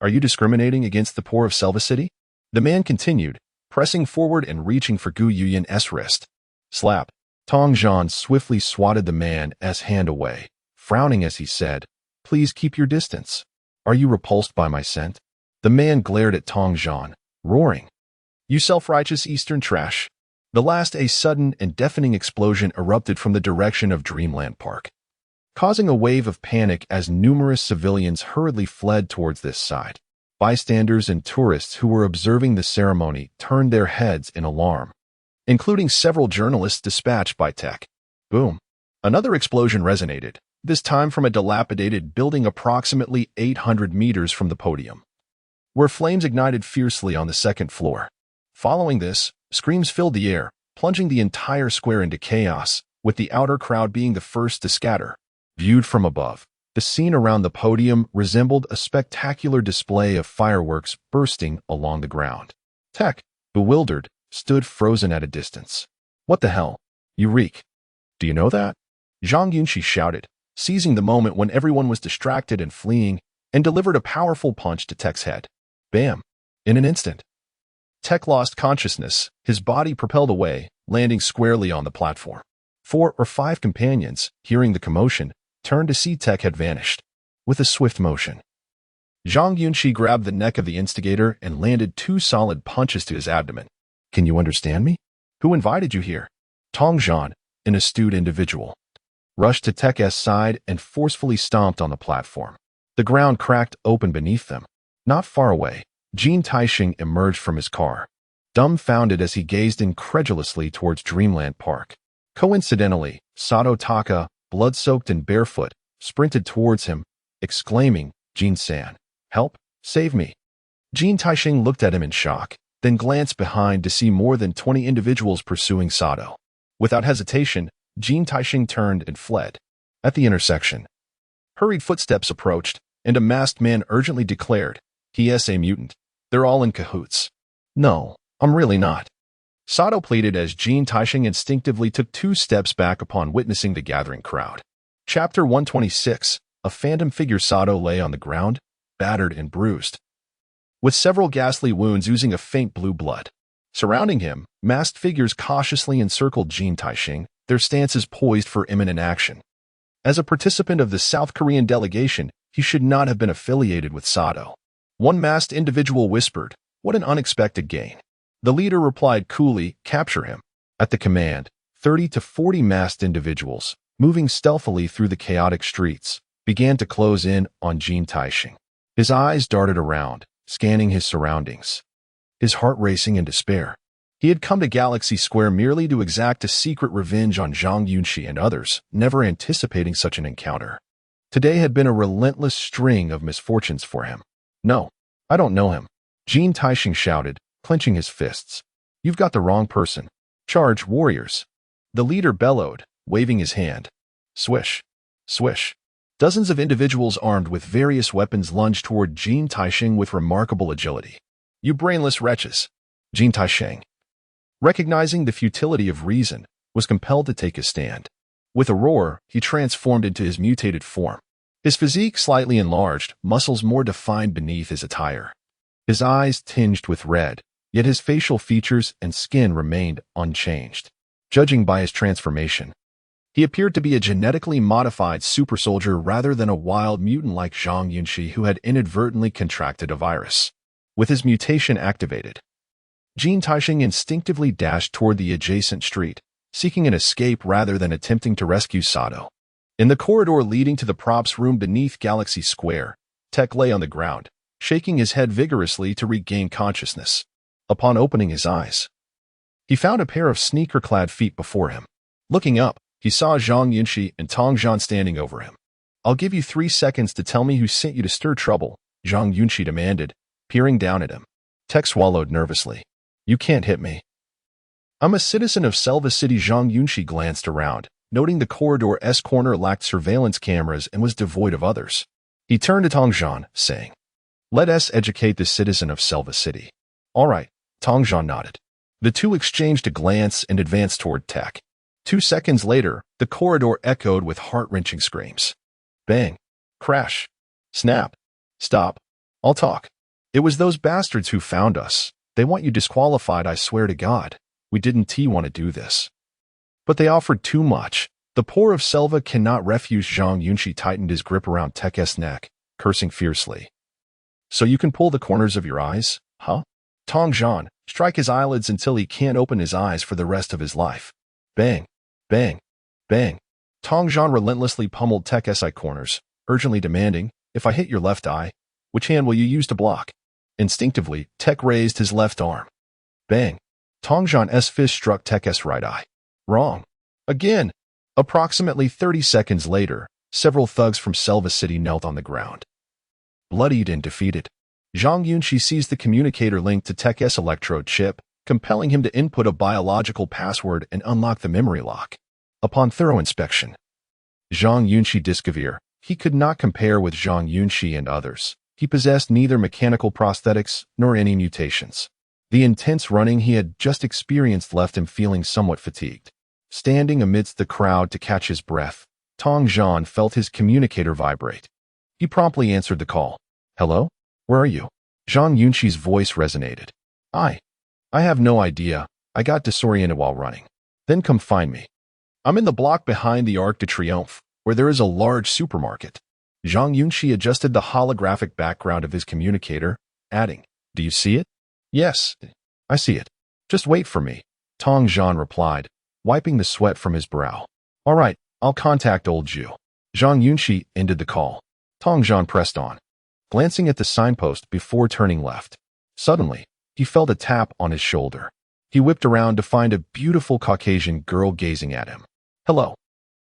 Are you discriminating against the poor of Selva City? The man continued, pressing forward and reaching for Gu Yuyan's wrist. Slap. Tong Zhan swiftly swatted the man's hand away, frowning as he said, please keep your distance. Are you repulsed by my scent? The man glared at Tong Zhan, roaring, you self-righteous Eastern trash. A sudden and deafening explosion erupted from the direction of Dreamland Park, causing a wave of panic as numerous civilians hurriedly fled towards this side. Bystanders and tourists who were observing the ceremony turned their heads in alarm, including several journalists dispatched by Tech. Boom. Another explosion resonated, this time from a dilapidated building approximately 800 meters from the podium, where flames ignited fiercely on the 2nd floor. Following this, screams filled the air, plunging the entire square into chaos, with the outer crowd being the first to scatter. Viewed from above, the scene around the podium resembled a spectacular display of fireworks bursting along the ground. Tech, bewildered, stood frozen at a distance. What the hell? You reek. Do you know that? Zhang Yunxi shouted, seizing the moment when everyone was distracted and fleeing, and delivered a powerful punch to Tech's head. Bam! In an instant. Tech lost consciousness, his body propelled away, landing squarely on the platform. 4 or 5 companions, hearing the commotion, turned to see Tech had vanished. With a swift motion, Zhang Yunxi grabbed the neck of the instigator and landed 2 solid punches to his abdomen. Can you understand me? Who invited you here? Tongzhan, an astute individual, rushed to Tech's side and forcefully stomped on the platform. The ground cracked open beneath them. Not far away, Jin Taixing emerged from his car, dumbfounded as he gazed incredulously towards Dreamland Park. Coincidentally, Sato Taka, blood-soaked and barefoot, sprinted towards him, exclaiming, "Jin-san, help, save me." Jin Taixing looked at him in shock, then glanced behind to see more than 20 individuals pursuing Sato. Without hesitation, Jin Taixing turned and fled. At the intersection, hurried footsteps approached, and a masked man urgently declared, "He's a mutant. They're all in cahoots." "No, I'm really not," Sato pleaded as Jin Taixing instinctively took 2 steps back upon witnessing the gathering crowd. Chapter 126. A phantom figure. Sato lay on the ground, battered and bruised, with several ghastly wounds oozing a faint blue blood. Surrounding him, masked figures cautiously encircled Jin Taixing, their stances poised for imminent action. As a participant of the South Korean delegation, he should not have been affiliated with Sato. One masked individual whispered, "What an unexpected gain." The leader replied coolly, "Capture him." At the command, 30 to 40 masked individuals, moving stealthily through the chaotic streets, began to close in on Jin Taixing. His eyes darted around, scanning his surroundings, his heart racing in despair. He had come to Galaxy Square merely to exact a secret revenge on Zhang Yunxi and others, never anticipating such an encounter. Today had been a relentless string of misfortunes for him. "No, I don't know him," Jin Taixing shouted, clenching his fists. "You've got the wrong person. Charge, warriors." The leader bellowed, waving his hand. Swish, swish. Dozens of individuals armed with various weapons lunged toward Jin Taixing with remarkable agility. "You brainless wretches!" Jin Taixing, recognizing the futility of reason, was compelled to take his stand. With a roar, he transformed into his mutated form. His physique slightly enlarged, muscles more defined beneath his attire. His eyes tinged with red, yet his facial features and skin remained unchanged. Judging by his transformation, he appeared to be a genetically modified super soldier rather than a wild mutant like Zhang Yunxi who had inadvertently contracted a virus. With his mutation activated, Jin Taixing instinctively dashed toward the adjacent street, seeking an escape rather than attempting to rescue Sato. In the corridor leading to the props room beneath Galaxy Square, Tech lay on the ground, shaking his head vigorously to regain consciousness. Upon opening his eyes, he found a pair of sneaker-clad feet before him. Looking up, he saw Zhang Yunxi and Tongzhan standing over him. "I'll give you 3 seconds to tell me who sent you to stir trouble," Zhang Yunxi demanded, peering down at him. Tech swallowed nervously. "You can't hit me. I'm a citizen of Selva City." Zhang Yunxi glanced around, noting the corridor's corner lacked surveillance cameras and was devoid of others. He turned to Tongzhan, saying, "Let us educate the citizen of Selva City." "All right," Tongzhan nodded. The two exchanged a glance and advanced toward Tech. 2 seconds later, the corridor echoed with heart-wrenching screams. Bang. Crash. Snap. Stop. I'll talk. "It was those bastards who found us. They want you disqualified, I swear to God. We didn't want to do this. But they offered too much. The poor of Selva cannot refuse." Zhang Yunxi tightened his grip around Tech's neck, cursing fiercely. "So you can pull the corners of your eyes, huh? Tongzhan, strike his eyelids until he can't open his eyes for the rest of his life." Bang. Bang. Bang. Tongzhan relentlessly pummeled Tech's eye corners, urgently demanding, "If I hit your left eye, which hand will you use to block?" Instinctively, Tech raised his left arm. Bang. Tongzhan's fist struck Tech's right eye. Wrong. Again. Approximately 30 seconds later, several thugs from Selva City knelt on the ground. Bloodied and defeated, Zhang Yunxi seized the communicator linked to Tech's electrode chip, compelling him to input a biological password and unlock the memory lock. Upon thorough inspection, Zhang Yunxi discovered he could not compare with Zhang Yunxi and others. He possessed neither mechanical prosthetics nor any mutations. The intense running he had just experienced left him feeling somewhat fatigued. Standing amidst the crowd to catch his breath, Tongzhan felt his communicator vibrate. He promptly answered the call. "Hello? Where are you?" Zhang Yunxi's voice resonated. "I. I have no idea. I got disoriented while running. Then come find me. I'm in the block behind the Arc de Triomphe, where there is a large supermarket. Zhang Yunxi adjusted the holographic background of his communicator, adding, Do you see it? Yes, I see it. Just wait for me, Tong Zhan replied, wiping the sweat from his brow. All right, I'll contact old Zhu. Zhang Yunxi ended the call. Tong Zhan pressed on, glancing at the signpost before turning left. Suddenly, he felt a tap on his shoulder. He whipped around to find a beautiful Caucasian girl gazing at him. Hello.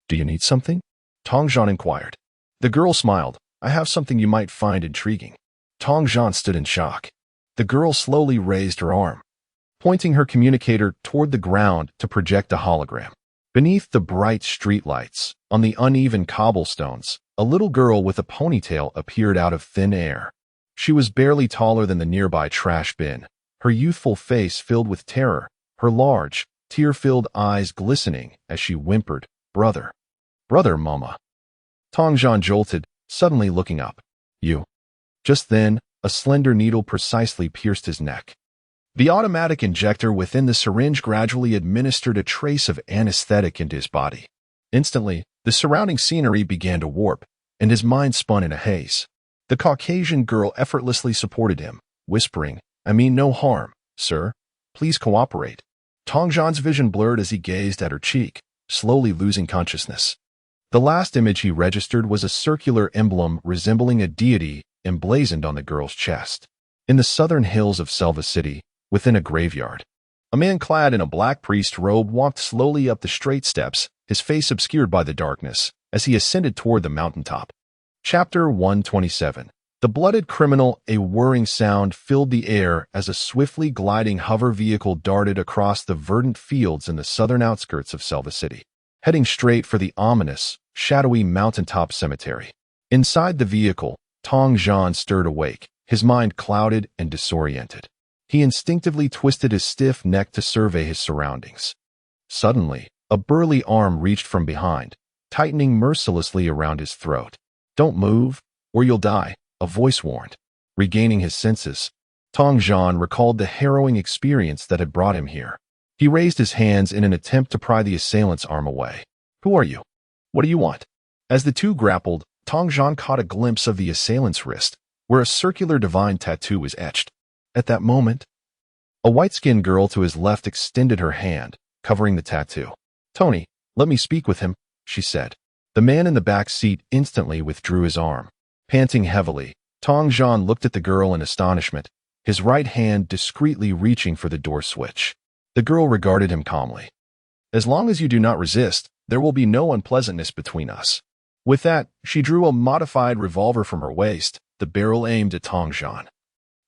Do you need something? Tong Zhan inquired. The girl smiled. I have something you might find intriguing. Tong Zhan stood in shock. The girl slowly raised her arm, pointing her communicator toward the ground to project a hologram. Beneath the bright streetlights, on the uneven cobblestones, a little girl with a ponytail appeared out of thin air. She was barely taller than the nearby trash bin, her youthful face filled with terror, her large, tear-filled eyes glistening as she whimpered, Brother. Brother, Mama. Tong Zhan jolted, suddenly looking up. You. Just then, a slender needle precisely pierced his neck. The automatic injector within the syringe gradually administered a trace of anesthetic into his body. Instantly, the surrounding scenery began to warp, and his mind spun in a haze. The Caucasian girl effortlessly supported him, whispering, I mean no harm, sir. Please cooperate. Tong Zhan's vision blurred as he gazed at her cheek, slowly losing consciousness. The last image he registered was a circular emblem resembling a deity emblazoned on the girl's chest. In the southern hills of Selva City, within a graveyard, a man clad in a black priest robe walked slowly up the straight steps, his face obscured by the darkness, as he ascended toward the mountaintop. Chapter 127. The blooded criminal. A whirring sound filled the air as a swiftly gliding hover vehicle darted across the verdant fields in the southern outskirts of Selva City, heading straight for the ominous, shadowy mountaintop cemetery. Inside the vehicle, Tong Zhan stirred awake, his mind clouded and disoriented. He instinctively twisted his stiff neck to survey his surroundings. Suddenly, a burly arm reached from behind, tightening mercilessly around his throat. Don't move, or you'll die, a voice warned. Regaining his senses, Tong Zhan recalled the harrowing experience that had brought him here. He raised his hands in an attempt to pry the assailant's arm away. Who are you? What do you want? As the two grappled, Tong Zhan caught a glimpse of the assailant's wrist, where a circular divine tattoo was etched. At that moment, a white-skinned girl to his left extended her hand, covering the tattoo. Tony, let me speak with him, she said. The man in the back seat instantly withdrew his arm. Panting heavily, Tong Zhan looked at the girl in astonishment, his right hand discreetly reaching for the door switch. The girl regarded him calmly. As long as you do not resist, there will be no unpleasantness between us. With that, she drew a modified revolver from her waist, the barrel aimed at Tong Zhan.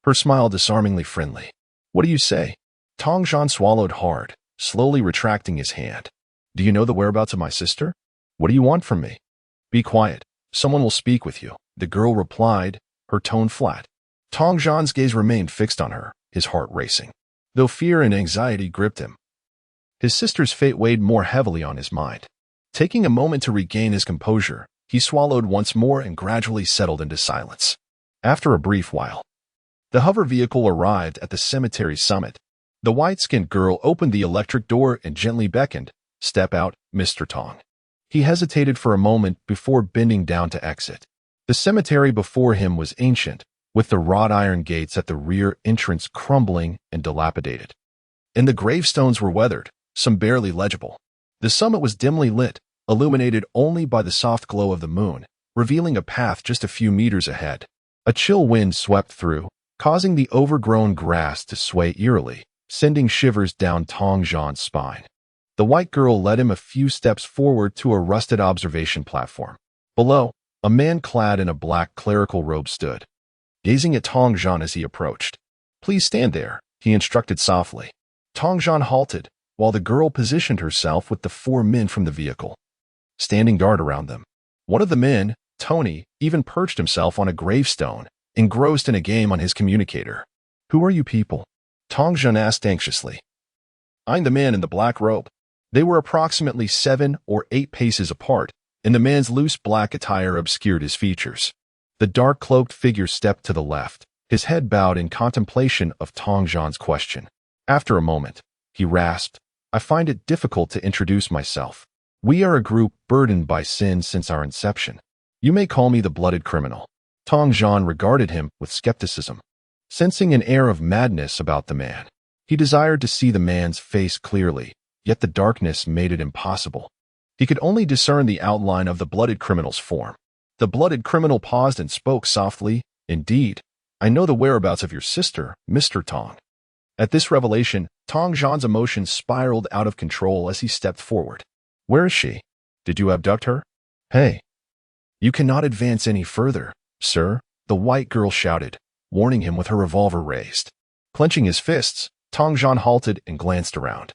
Her smile disarmingly friendly. What do you say? Tong Zhan swallowed hard, slowly retracting his hand. Do you know the whereabouts of my sister? What do you want from me? Be quiet. Someone will speak with you, the girl replied, her tone flat. Tong Zhan's gaze remained fixed on her, his heart racing, though fear and anxiety gripped him. His sister's fate weighed more heavily on his mind. Taking a moment to regain his composure, he swallowed once more and gradually settled into silence. After a brief while, the hover vehicle arrived at the cemetery summit. The white-skinned girl opened the electric door and gently beckoned, Step out, Mr. Tong. He hesitated for a moment before bending down to exit. The cemetery before him was ancient, with the wrought iron gates at the rear entrance crumbling and dilapidated. And the gravestones were weathered, some barely legible. The summit was dimly lit, illuminated only by the soft glow of the moon, revealing a path just a few meters ahead. A chill wind swept through, causing the overgrown grass to sway eerily, sending shivers down Tong Zhan's spine. The white girl led him a few steps forward to a rusted observation platform. Below, a man clad in a black clerical robe stood, gazing at Tong Zhan as he approached. Please stand there, he instructed softly. Tong Zhan halted, while the girl positioned herself with the four men from the vehicle, standing guard around them. One of the men, Tony, even perched himself on a gravestone, engrossed in a game on his communicator. Who are you people? Tong Zhan asked anxiously. I'm the man in the black robe. They were approximately 7 or 8 paces apart, and the man's loose black attire obscured his features. The dark-cloaked figure stepped to the left, his head bowed in contemplation of Tong Zhan's question. After a moment, he rasped, "I find it difficult to introduce myself. We are a group burdened by sin since our inception. You may call me the blooded criminal." Tong Zhan regarded him with skepticism, sensing an air of madness about the man. He desired to see the man's face clearly, yet the darkness made it impossible. He could only discern the outline of the blooded criminal's form. The blooded criminal paused and spoke softly, "Indeed, I know the whereabouts of your sister, Mr. Tong." At this revelation, Tong Zhan's emotions spiraled out of control as he stepped forward. "Where is she? Did you abduct her?" "Hey, you cannot advance any further, sir," the white girl shouted, warning him with her revolver raised. Clenching his fists, Tong Zhan halted and glanced around,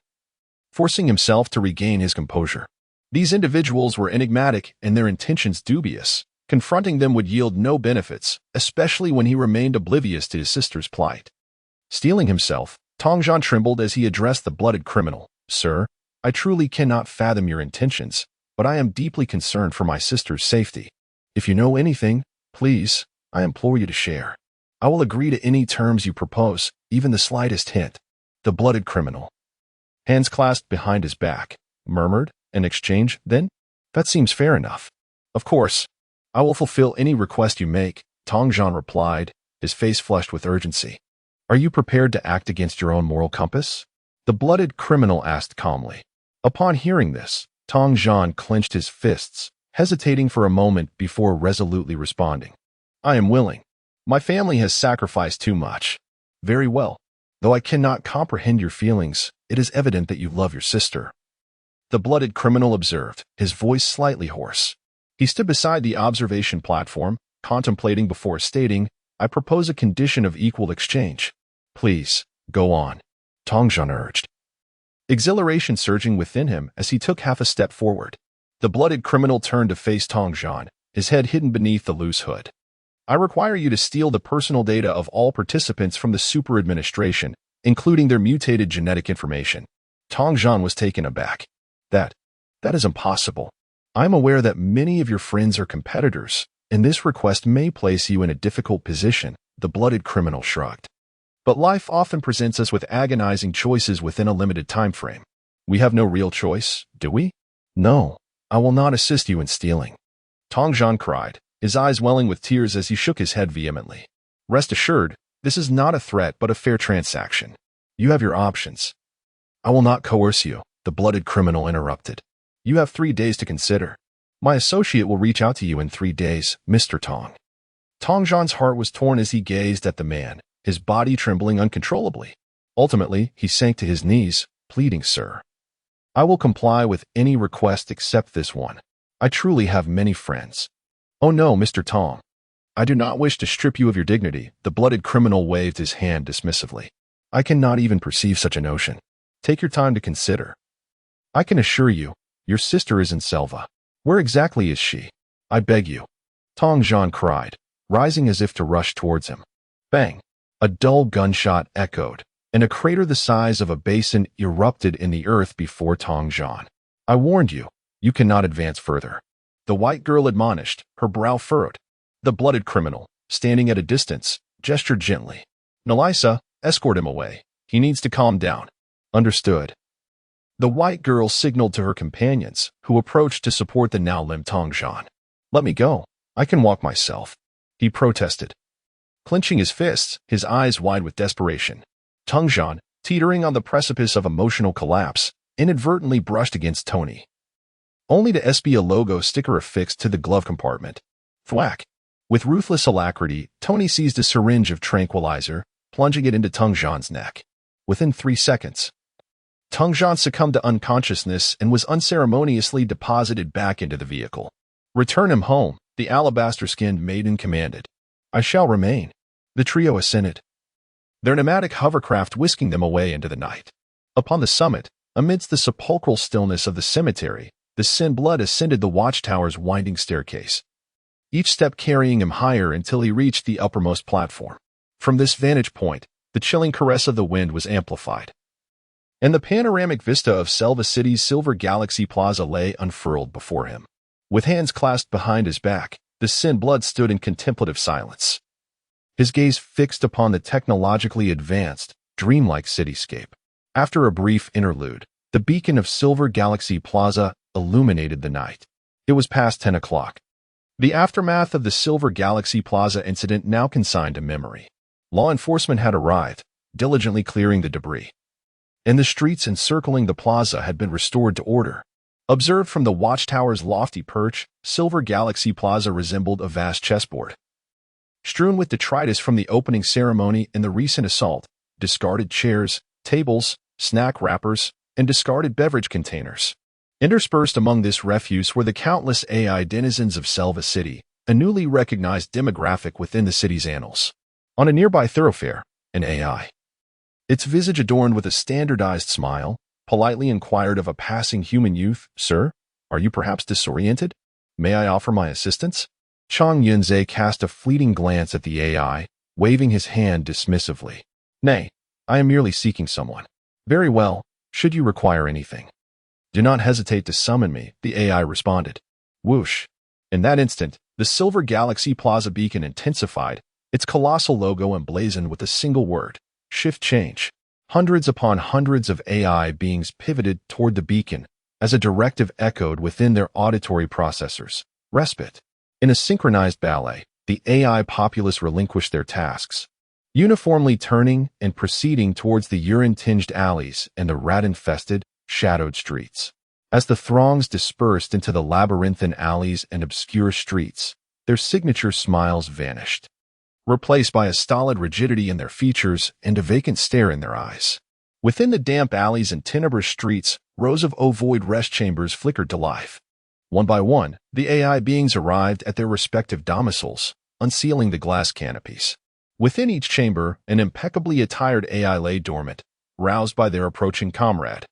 forcing himself to regain his composure. These individuals were enigmatic and their intentions dubious. Confronting them would yield no benefits, especially when he remained oblivious to his sister's plight. Steeling himself, Tong Zhan trembled as he addressed the blooded criminal. "Sir, I truly cannot fathom your intentions, but I am deeply concerned for my sister's safety. If you know anything, please, I implore you to share. I will agree to any terms you propose, even the slightest hint." The blooded criminal, hands clasped behind his back, murmured, "An exchange, then? That seems fair enough." "Of course, I will fulfill any request you make," Tong Zhan replied, his face flushed with urgency. "Are you prepared to act against your own moral compass?" The blooded criminal asked calmly. Upon hearing this, Tong Zhan clenched his fists, hesitating for a moment before resolutely responding. "I am willing. My family has sacrificed too much." "Very well. Though I cannot comprehend your feelings, it is evident that you love your sister," the blooded criminal observed, his voice slightly hoarse. He stood beside the observation platform, contemplating before stating, "I propose a condition of equal exchange." "Please, go on," Tong Zhan urged, exhilaration surging within him as he took half a step forward. The blooded criminal turned to face Tong Zhan, his head hidden beneath the loose hood. "I require you to steal the personal data of all participants from the super administration, including their mutated genetic information." Tong Zhan was taken aback. That is impossible. I'm aware that many of your friends are competitors, and this request may place you in a difficult position," the blooded criminal shrugged. "But life often presents us with agonizing choices within a limited time frame. We have no real choice, do we?" "No, I will not assist you in stealing," Tong Zhan cried, his eyes welling with tears as he shook his head vehemently. "Rest assured, this is not a threat but a fair transaction. You have your options." "I will not coerce you," the blooded criminal interrupted. "You have 3 days to consider. My associate will reach out to you in 3 days, Mr. Tong." Tong Zhan's heart was torn as he gazed at the man, his body trembling uncontrollably. Ultimately, he sank to his knees, pleading, "Sir, I will comply with any request except this one. I truly have many friends." "Oh no, Mr. Tong. I do not wish to strip you of your dignity," the blooded criminal waved his hand dismissively. "I cannot even perceive such a notion. Take your time to consider. I can assure you, your sister is in Selva. Where exactly is she? I beg you," Tong Zhan cried, rising as if to rush towards him. Bang! A dull gunshot echoed, and a crater the size of a basin erupted in the earth before Tong Zhan. "I warned you, you cannot advance further," the white girl admonished, her brow furrowed. The blooded criminal, standing at a distance, gestured gently. "Nalisa, escort him away. He needs to calm down." "Understood." The white girl signaled to her companions, who approached to support the now limp Tong Zhan. "Let me go. I can walk myself," he protested, clenching his fists, his eyes wide with desperation. Tong Zhan, teetering on the precipice of emotional collapse, inadvertently brushed against Tony, only to SB a logo sticker affixed to the glove compartment. Thwack! With ruthless alacrity, Tony seized a syringe of tranquilizer, plunging it into Tong Zhan's neck. Within 3 seconds, Tong Zhan succumbed to unconsciousness and was unceremoniously deposited back into the vehicle. "Return him home," the alabaster-skinned maiden commanded. "I shall remain." The trio assented, their pneumatic hovercraft whisking them away into the night. Upon the summit, amidst the sepulchral stillness of the cemetery, the Sin Blood ascended the watchtower's winding staircase, each step carrying him higher until he reached the uppermost platform. From this vantage point, the chilling caress of the wind was amplified, and the panoramic vista of Selva City's Silver Galaxy Plaza lay unfurled before him. With hands clasped behind his back, the Sin Blood stood in contemplative silence, his gaze fixed upon the technologically advanced, dreamlike cityscape. After a brief interlude, the beacon of Silver Galaxy Plaza illuminated the night. It was past 10 o'clock. The aftermath of the Silver Galaxy Plaza incident now consigned to memory. Law enforcement had arrived, diligently clearing the debris. And the streets encircling the plaza had been restored to order. Observed from the watchtower's lofty perch, Silver Galaxy Plaza resembled a vast chessboard. Strewn with detritus from the opening ceremony and the recent assault, discarded chairs, tables, snack wrappers, and discarded beverage containers. Interspersed among this refuse were the countless AI denizens of Selva City, a newly recognized demographic within the city's annals. On a nearby thoroughfare, an AI, its visage adorned with a standardized smile, politely inquired of a passing human youth, "Sir, are you perhaps disoriented? May I offer my assistance?" Zhang Yunxi cast a fleeting glance at the AI, waving his hand dismissively. "Nay, I am merely seeking someone." "Very well, should you require anything, do not hesitate to summon me," the AI responded. Whoosh! In that instant, the Silver Galaxy Plaza beacon intensified, its colossal logo emblazoned with a single word: shift change. Hundreds upon hundreds of AI beings pivoted toward the beacon as a directive echoed within their auditory processors. Respite. In a synchronized ballet, the AI populace relinquished their tasks, uniformly turning and proceeding towards the urine-tinged alleys and the rat-infested, shadowed streets. As the throngs dispersed into the labyrinthine alleys and obscure streets, their signature smiles vanished, replaced by a stolid rigidity in their features and a vacant stare in their eyes. Within the damp alleys and tenebrous streets, rows of ovoid rest chambers flickered to life. One by one, the AI beings arrived at their respective domiciles, unsealing the glass canopies. Within each chamber, an impeccably attired AI lay dormant, roused by their approaching comrade.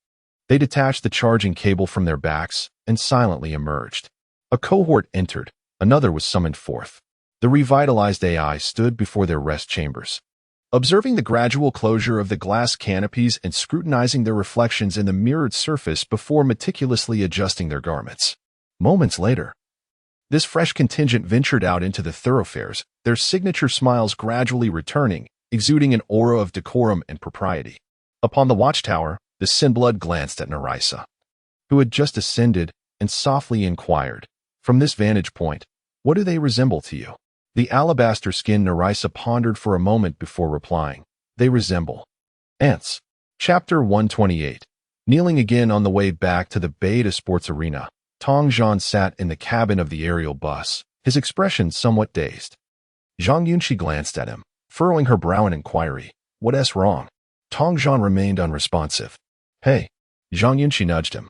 They detached the charging cable from their backs and silently emerged. A cohort entered, another was summoned forth. The revitalized AI stood before their rest chambers, observing the gradual closure of the glass canopies and scrutinizing their reflections in the mirrored surface before meticulously adjusting their garments. Moments later, this fresh contingent ventured out into the thoroughfares, their signature smiles gradually returning, exuding an aura of decorum and propriety. Upon the watchtower, the Sinblood glanced at Nerissa, who had just ascended, and softly inquired, "From this vantage point, what do they resemble to you?" The alabaster-skinned Nerissa pondered for a moment before replying, "They resemble ants." Chapter 128. Kneeling again on the way back to the Beta Sports Arena, Tongzhan sat in the cabin of the aerial bus, his expression somewhat dazed. Zhang Yunxi glanced at him, furrowing her brow in inquiry, "What's wrong?" Tongzhan remained unresponsive. "Hey," Zhang Yunxi nudged him.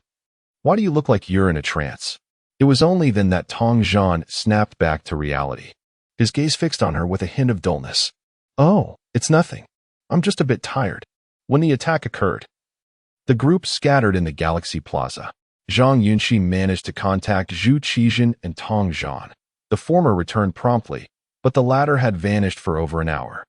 "Why do you look like you're in a trance?" It was only then that Tongzhan snapped back to reality, his gaze fixed on her with a hint of dullness. "Oh, it's nothing. I'm just a bit tired." When the attack occurred, the group scattered in the Galaxy Plaza. Zhang Yunxi managed to contact Zhu Qizhen and Tongzhan. The former returned promptly, but the latter had vanished for over an hour.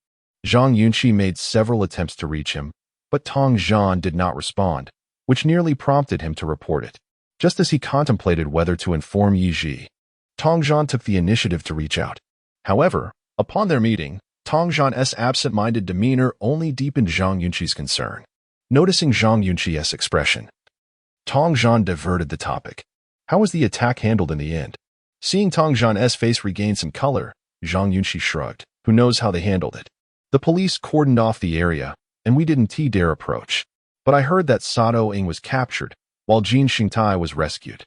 Zhang Yunxi made several attempts to reach him, but Tongzhan did not respond, which nearly prompted him to report it. Just as he contemplated whether to inform Yi Ji, Tongzhan took the initiative to reach out. However, upon their meeting, Tongzhan's absent-minded demeanor only deepened Zhang Yunxi's concern. Noticing Zhang Yunxi's expression, Tongzhan diverted the topic. How was the attack handled in the end? Seeing Tongzhan's face regain some color, Zhang Yunxi shrugged. Who knows how they handled it? The police cordoned off the area, and we didn't dare approach. But I heard that Sato Ing was captured, while Jin Xingtai was rescued.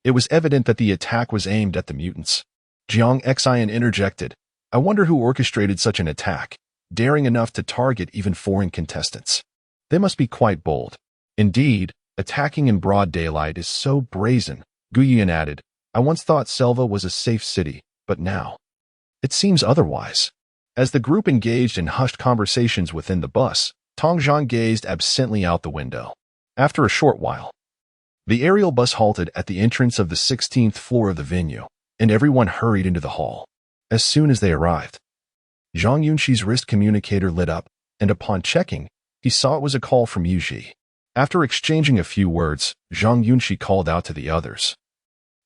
It was evident that the attack was aimed at the mutants. Jiang Xian interjected, "I wonder who orchestrated such an attack, daring enough to target even foreign contestants. They must be quite bold." "Indeed, attacking in broad daylight is so brazen," Guyan added. "I once thought Selva was a safe city, but now it seems otherwise." As the group engaged in hushed conversations within the bus, Tongzhan gazed absently out the window. After a short while, the aerial bus halted at the entrance of the 16th floor of the venue, and everyone hurried into the hall. As soon as they arrived, Zhang Yunxi's wrist communicator lit up, and upon checking, he saw it was a call from Yi Ji. After exchanging a few words, Zhang Yunxi called out to the others,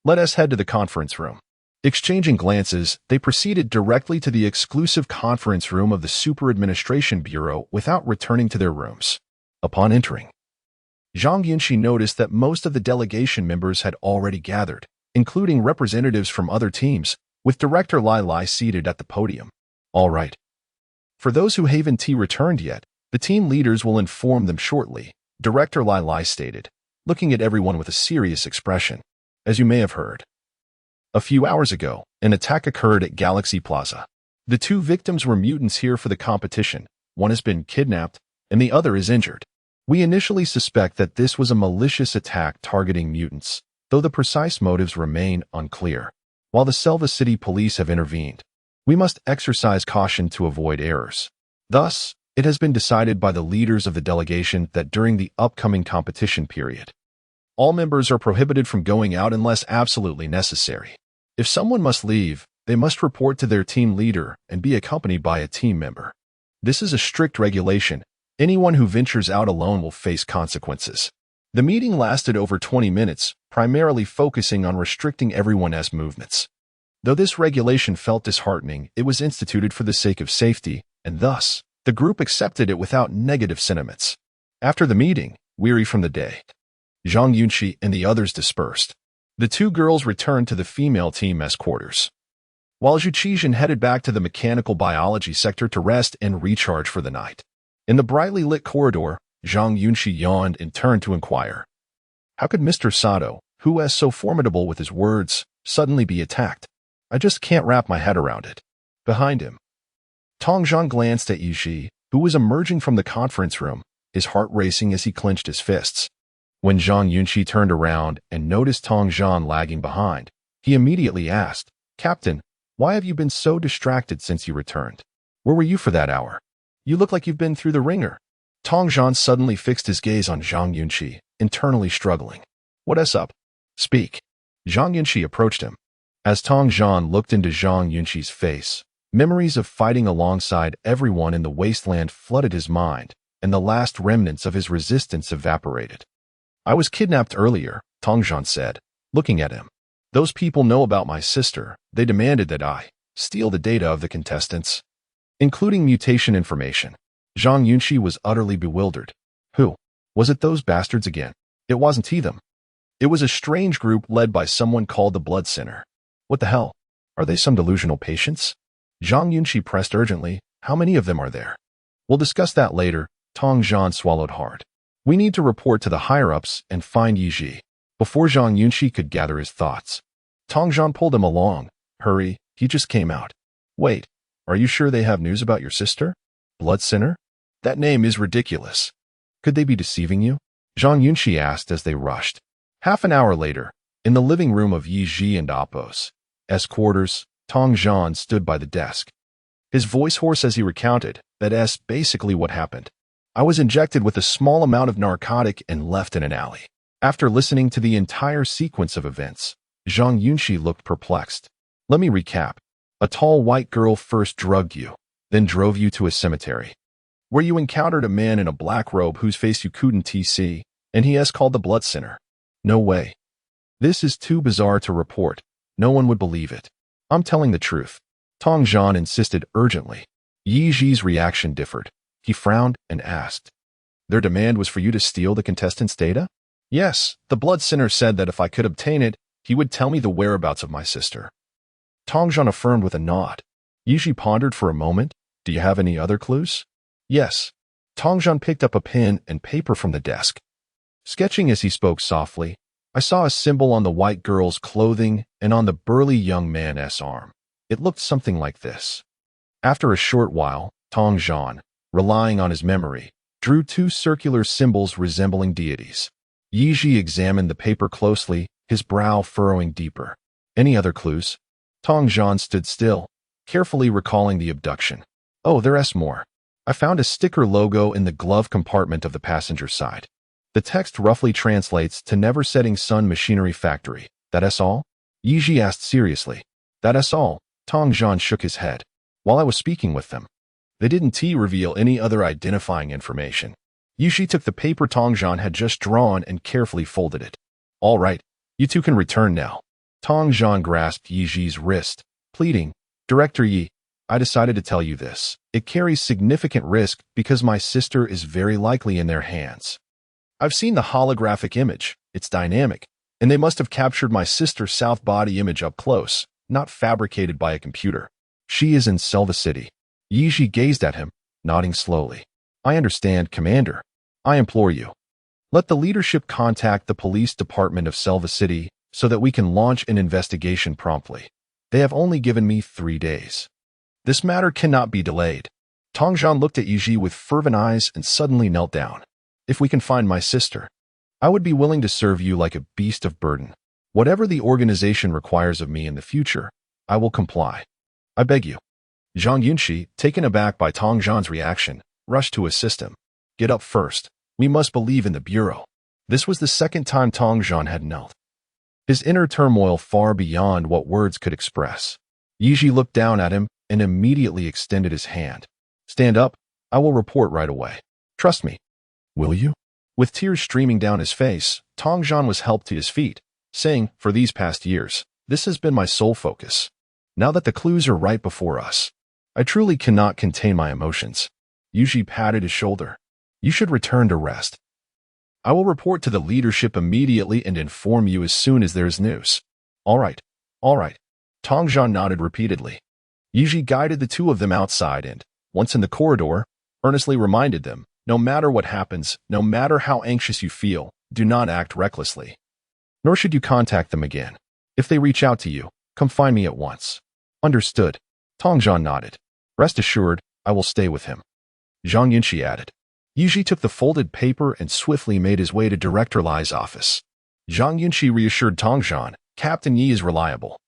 "Let us head to the conference room." Exchanging glances, they proceeded directly to the exclusive conference room of the Super Administration Bureau without returning to their rooms. Upon entering, Zhang Yunxi noticed that most of the delegation members had already gathered, including representatives from other teams, with Director Lai Lai seated at the podium. All right. For those who haven't returned yet, the team leaders will inform them shortly, Director Lai Lai stated, looking at everyone with a serious expression. As you may have heard, a few hours ago, an attack occurred at Galaxy Plaza. The two victims were mutants here for the competition. One has been kidnapped, and the other is injured. We initially suspect that this was a malicious attack targeting mutants, though the precise motives remain unclear. While the Selva City police have intervened, we must exercise caution to avoid errors. Thus, it has been decided by the leaders of the delegation that during the upcoming competition period, all members are prohibited from going out unless absolutely necessary. If someone must leave, they must report to their team leader and be accompanied by a team member. This is a strict regulation. Anyone who ventures out alone will face consequences. The meeting lasted over 20 minutes, primarily focusing on restricting everyone's movements. Though this regulation felt disheartening, it was instituted for the sake of safety, and thus, the group accepted it without negative sentiments. After the meeting, weary from the day, Zhang Yunxi and the others dispersed. The two girls returned to the female team's quarters, while Zhu Qizhen headed back to the mechanical biology sector to rest and recharge for the night. In the brightly lit corridor, Zhang Yunxi yawned and turned to inquire. How could Mr. Sato, who was so formidable with his words, suddenly be attacked? I just can't wrap my head around it. Behind him, Tong Zhan glanced at Yiji, who was emerging from the conference room, his heart racing as he clenched his fists. When Zhang Yunxi turned around and noticed Tong Zhan lagging behind, he immediately asked, Captain, why have you been so distracted since you returned? Where were you for that hour? You look like you've been through the ringer. Tong Zhan suddenly fixed his gaze on Zhang Yunxi, internally struggling. What's up? Speak. Zhang Yunxi approached him. As Tong Zhan looked into Zhang Yunxi's face, memories of fighting alongside everyone in the wasteland flooded his mind, and the last remnants of his resistance evaporated. I was kidnapped earlier, Tong Zhan said, looking at him. Those people know about my sister. They demanded that I steal the data of the contestants, including mutation information. Zhang Yunxi was utterly bewildered. Who? Was it those bastards again? It wasn't them. It was a strange group led by someone called the Blood Sinner. What the hell? Are they some delusional patients? Zhang Yunxi pressed urgently. How many of them are there? We'll discuss that later. Tong Zhan swallowed hard. We need to report to the higher-ups and find Yiji. Before Zhang Yunxi could gather his thoughts, Tong Zhan pulled him along. Hurry, he just came out. Wait, are you sure they have news about your sister? Blood Sinner? That name is ridiculous. Could they be deceiving you? Zhang Yunxi asked as they rushed. Half an hour later, in the living room of Yiji and Appo's quarters, Tong Zhan stood by the desk. His voice hoarse as he recounted, that's basically what happened. I was injected with a small amount of narcotic and left in an alley. After listening to the entire sequence of events, Zhang Yunxi looked perplexed. Let me recap. A tall white girl first drugged you, then drove you to a cemetery, where you encountered a man in a black robe whose face you couldn't see, and he is called the Blood Sinner. No way. This is too bizarre to report. No one would believe it. I'm telling the truth. Tong Zhan insisted urgently. Yiji's reaction differed. He frowned and asked, their demand was for you to steal the contestants' data? Yes, the Blood Sinner said that if I could obtain it, he would tell me the whereabouts of my sister. Tong Zhan affirmed with a nod. Yiji pondered for a moment. Do you have any other clues? Yes. Tong Zhan picked up a pen and paper from the desk. Sketching as he spoke softly, I saw a symbol on the white girl's clothing and on the burly young man's arm. It looked something like this. After a short while, Tong Zhan, relying on his memory, drew two circular symbols resembling deities. Yiji examined the paper closely, his brow furrowing deeper. Any other clues? Tong Zhan stood still, carefully recalling the abduction. Oh, there's more. I found a sticker logo in the glove compartment of the passenger side. The text roughly translates to Never Setting Sun Machinery Factory. That's all? Yiji asked seriously. That's all. Tong Zhan shook his head. While I was speaking with them, they didn't reveal any other identifying information. Yiji took the paper Tong Zhan had just drawn and carefully folded it. All right, you two can return now. Tong Zhan grasped Yiji's wrist, pleading, Director Yi, I decided to tell you this. It carries significant risk because my sister is very likely in their hands. I've seen the holographic image. It's dynamic, and they must have captured my sister's south body image up close, not fabricated by a computer. She is in Selva City. Yixi gazed at him, nodding slowly. I understand, Commander. I implore you. Let the leadership contact the police department of Selva City so that we can launch an investigation promptly. They have only given me 3 days. This matter cannot be delayed. Tongzhan looked at Yixi with fervent eyes and suddenly knelt down. If we can find my sister, I would be willing to serve you like a beast of burden. Whatever the organization requires of me in the future, I will comply. I beg you. Zhang Yunxi, taken aback by Tongzhan's reaction, rushed to assist him. Get up first. We must believe in the Bureau. This was the second time Tongzhan had knelt. His inner turmoil far beyond what words could express. Yixi looked down at him and immediately extended his hand. Stand up. I will report right away. Trust me. Will you? With tears streaming down his face, Tongzhan was helped to his feet, saying, for these past years, this has been my sole focus. Now that the clues are right before us, I truly cannot contain my emotions. Yixi patted his shoulder. You should return to rest. I will report to the leadership immediately and inform you as soon as there is news. All right. Tongzhan nodded repeatedly. Yixi guided the two of them outside and, once in the corridor, earnestly reminded them, no matter what happens, no matter how anxious you feel, do not act recklessly. Nor should you contact them again. If they reach out to you, come find me at once. Understood. Tongzhan nodded. Rest assured, I will stay with him. Zhang Yunxi added. Yixi took the folded paper and swiftly made his way to Director Li's office. Zhang Yunxi reassured Tongzhan, Captain Yi is reliable.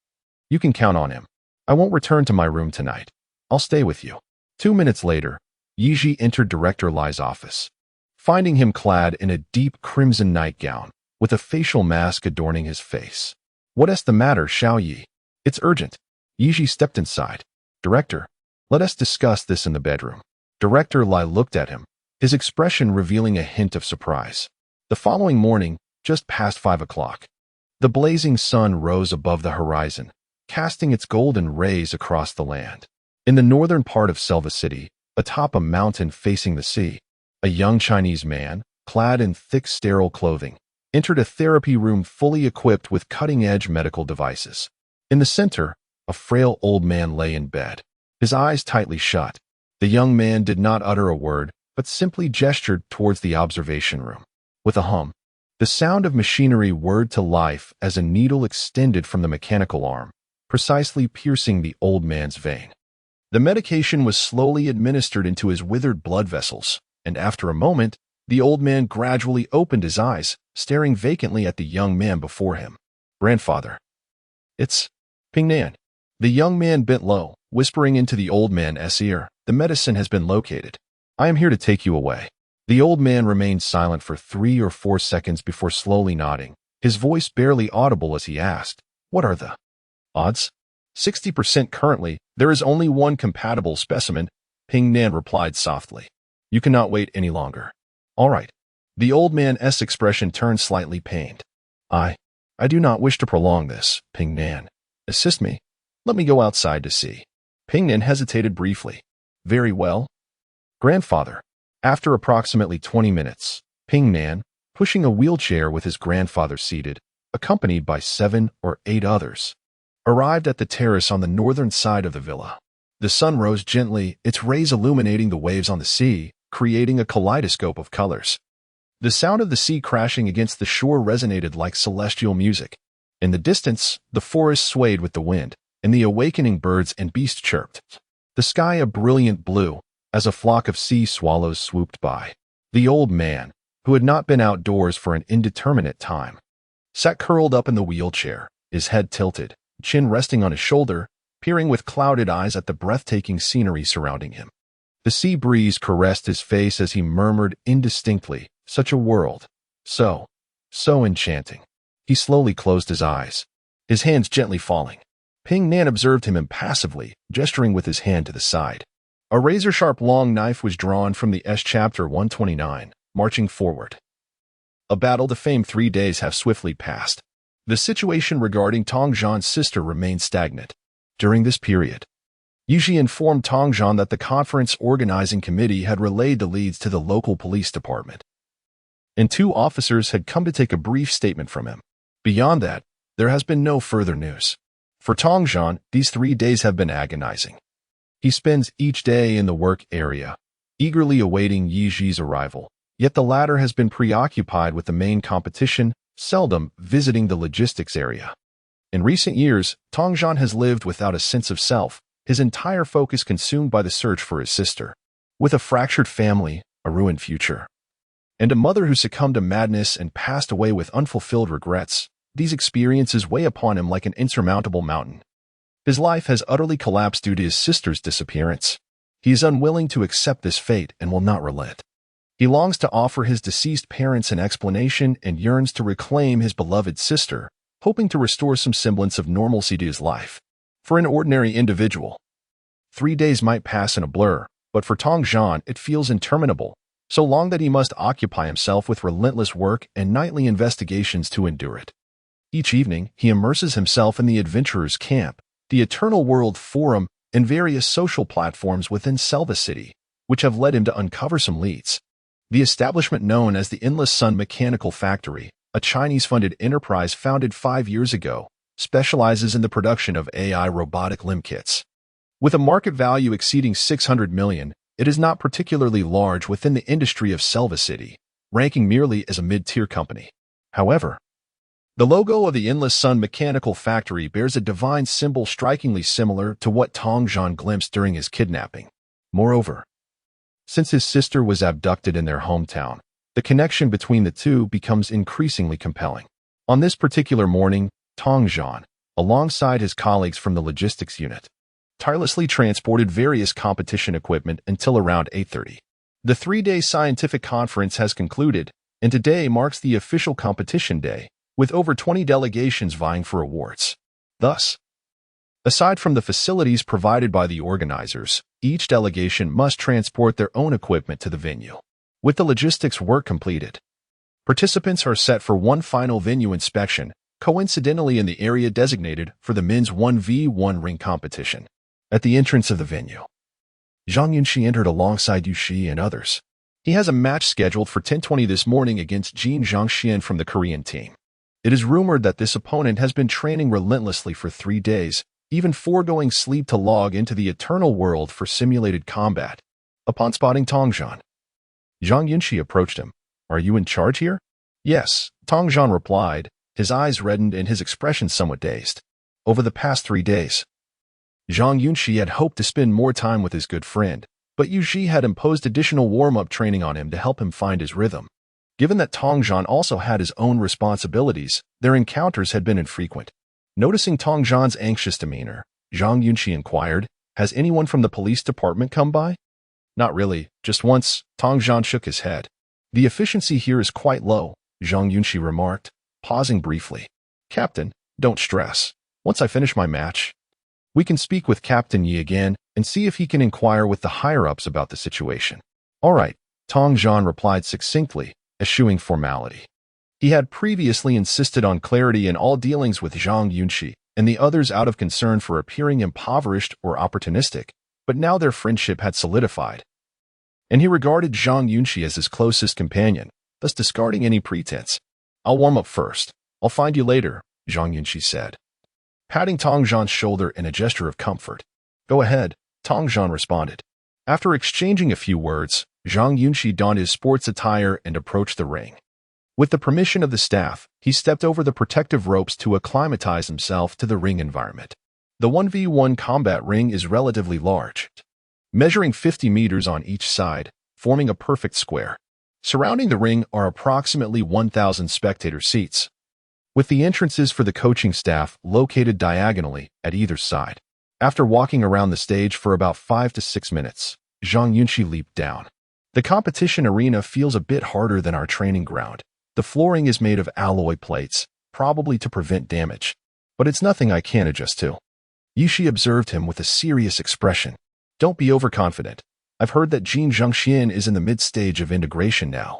You can count on him. I won't return to my room tonight. I'll stay with you. 2 minutes later, Yixi entered Director Li's office, finding him clad in a deep crimson nightgown, with a facial mask adorning his face. What is the matter, Xiao Yi? It's urgent. Yixi stepped inside. Director, let us discuss this in the bedroom. Director Li looked at him, his expression revealing a hint of surprise. The following morning, just past 5 o'clock, the blazing sun rose above the horizon, casting its golden rays across the land. In the northern part of Selva City, atop a mountain facing the sea, a young Chinese man, clad in thick sterile clothing, entered a therapy room fully equipped with cutting-edge medical devices. In the center, a frail old man lay in bed, his eyes tightly shut. The young man did not utter a word, but simply gestured towards the observation room. With a hum, the sound of machinery whirred to life as a needle extended from the mechanical arm, precisely piercing the old man's vein. The medication was slowly administered into his withered blood vessels, and after a moment, the old man gradually opened his eyes, staring vacantly at the young man before him. Grandfather. It's Ping Nan. The young man bent low, whispering into the old man's ear, the medicine has been located. I am here to take you away. The old man remained silent for 3 or 4 seconds before slowly nodding, his voice barely audible as he asked, What are the odds? 60% currently. There is only one compatible specimen, Ping Nan replied softly. You cannot wait any longer. All right. The old man's expression turned slightly pained. I do not wish to prolong this, Ping Nan. Assist me. Let me go outside to see. Ping Nan hesitated briefly. Very well. Grandfather. After approximately 20 minutes, Ping Nan, pushing a wheelchair with his grandfather seated, accompanied by 7 or 8 others, arrived at the terrace on the northern side of the villa. The sun rose gently, its rays illuminating the waves on the sea, creating a kaleidoscope of colors. The sound of the sea crashing against the shore resonated like celestial music. In the distance, the forest swayed with the wind, and the awakening birds and beasts chirped. The sky a brilliant blue, as a flock of sea swallows swooped by. The old man, who had not been outdoors for an indeterminate time, sat curled up in the wheelchair, his head tilted, chin resting on his shoulder, peering with clouded eyes at the breathtaking scenery surrounding him. The sea breeze caressed his face as he murmured indistinctly, such a world. So enchanting. He slowly closed his eyes, his hands gently falling. Ping Nan observed him impassively, gesturing with his hand to the side. A razor-sharp long knife was drawn from the chapter 129, marching forward. A battle to fame. 3 days have swiftly passed. The situation regarding Tongzhan's sister remained stagnant. During this period, Yunxi informed Tongzhan that the conference organizing committee had relayed the leads to the local police department, and 2 officers had come to take a brief statement from him. Beyond that, there has been no further news. For Tongzhan, these 3 days have been agonizing. He spends each day in the work area, eagerly awaiting Yixi's arrival, yet the latter has been preoccupied with the main competition, seldom visiting the logistics area. In recent years, Tongzhan has lived without a sense of self, his entire focus consumed by the search for his sister. With a fractured family, a ruined future, and a mother who succumbed to madness and passed away with unfulfilled regrets, these experiences weigh upon him like an insurmountable mountain. His life has utterly collapsed due to his sister's disappearance. He is unwilling to accept this fate and will not relent. He longs to offer his deceased parents an explanation and yearns to reclaim his beloved sister, hoping to restore some semblance of normalcy to his life. For an ordinary individual, 3 days might pass in a blur, but for Tongzhan it feels interminable, so long that he must occupy himself with relentless work and nightly investigations to endure it. Each evening, he immerses himself in the adventurer's camp, the Eternal World Forum, and various social platforms within Selva City, which have led him to uncover some leads. The establishment known as the Endless Sun Mechanical Factory, a Chinese-funded enterprise founded 5 years ago, specializes in the production of AI robotic limb kits. With a market value exceeding 600 million, it is not particularly large within the industry of Selva City, ranking merely as a mid-tier company. However, the logo of the Endless Sun Mechanical Factory bears a divine symbol strikingly similar to what Tongzhan glimpsed during his kidnapping. Moreover, since his sister was abducted in their hometown, the connection between the two becomes increasingly compelling. On this particular morning, Tongzhan, alongside his colleagues from the logistics unit, tirelessly transported various competition equipment until around 8:30. The 3-day scientific conference has concluded, and today marks the official competition day, with over 20 delegations vying for awards. Thus, aside from the facilities provided by the organizers, each delegation must transport their own equipment to the venue. With the logistics work completed, participants are set for one final venue inspection, coincidentally in the area designated for the men's 1v1 ring competition. At the entrance of the venue, Zhang Yunxi entered alongside Yunxi and others. He has a match scheduled for 10:20 this morning against Jin Zhangxian from the Korean team. It is rumored that this opponent has been training relentlessly for 3 days, even foregoing sleep to log into the eternal world for simulated combat. Upon spotting Tongzhan, Zhang Yunxi approached him. "Are you in charge here?" "Yes," Tongzhan replied, his eyes reddened and his expression somewhat dazed. Over the past 3 days, Zhang Yunxi had hoped to spend more time with his good friend, but Yunxi had imposed additional warm-up training on him to help him find his rhythm. Given that Tongzhan also had his own responsibilities, their encounters had been infrequent. Noticing Tongzhan's anxious demeanor, Zhang Yunxi inquired, "Has anyone from the police department come by?" "Not really, just once," Tongzhan shook his head. "The efficiency here is quite low," Zhang Yunxi remarked, pausing briefly. "Captain, don't stress. Once I finish my match, we can speak with Captain Yi again and see if he can inquire with the higher-ups about the situation." "All right," Tongzhan replied succinctly, eschewing formality. He had previously insisted on clarity in all dealings with Zhang Yunxi and the others out of concern for appearing impoverished or opportunistic, but now their friendship had solidified, and he regarded Zhang Yunxi as his closest companion, thus discarding any pretense. "I'll warm up first. I'll find you later," Zhang Yunxi said, patting Tongzhan's shoulder in a gesture of comfort. "Go ahead," Tongzhan responded. After exchanging a few words, Zhang Yunxi donned his sports attire and approached the ring. With the permission of the staff, he stepped over the protective ropes to acclimatize himself to the ring environment. The 1v1 combat ring is relatively large, measuring 50 meters on each side, forming a perfect square. Surrounding the ring are approximately 1,000 spectator seats, with the entrances for the coaching staff located diagonally at either side. After walking around the stage for about 5 to 6 minutes, Zhang Yunxi leaped down. The competition arena feels a bit harder than our training ground. The flooring is made of alloy plates, probably to prevent damage, but it's nothing I can't adjust to. Yunxi observed him with a serious expression. "Don't be overconfident. I've heard that Jin Zhangxian is in the mid-stage of integration now.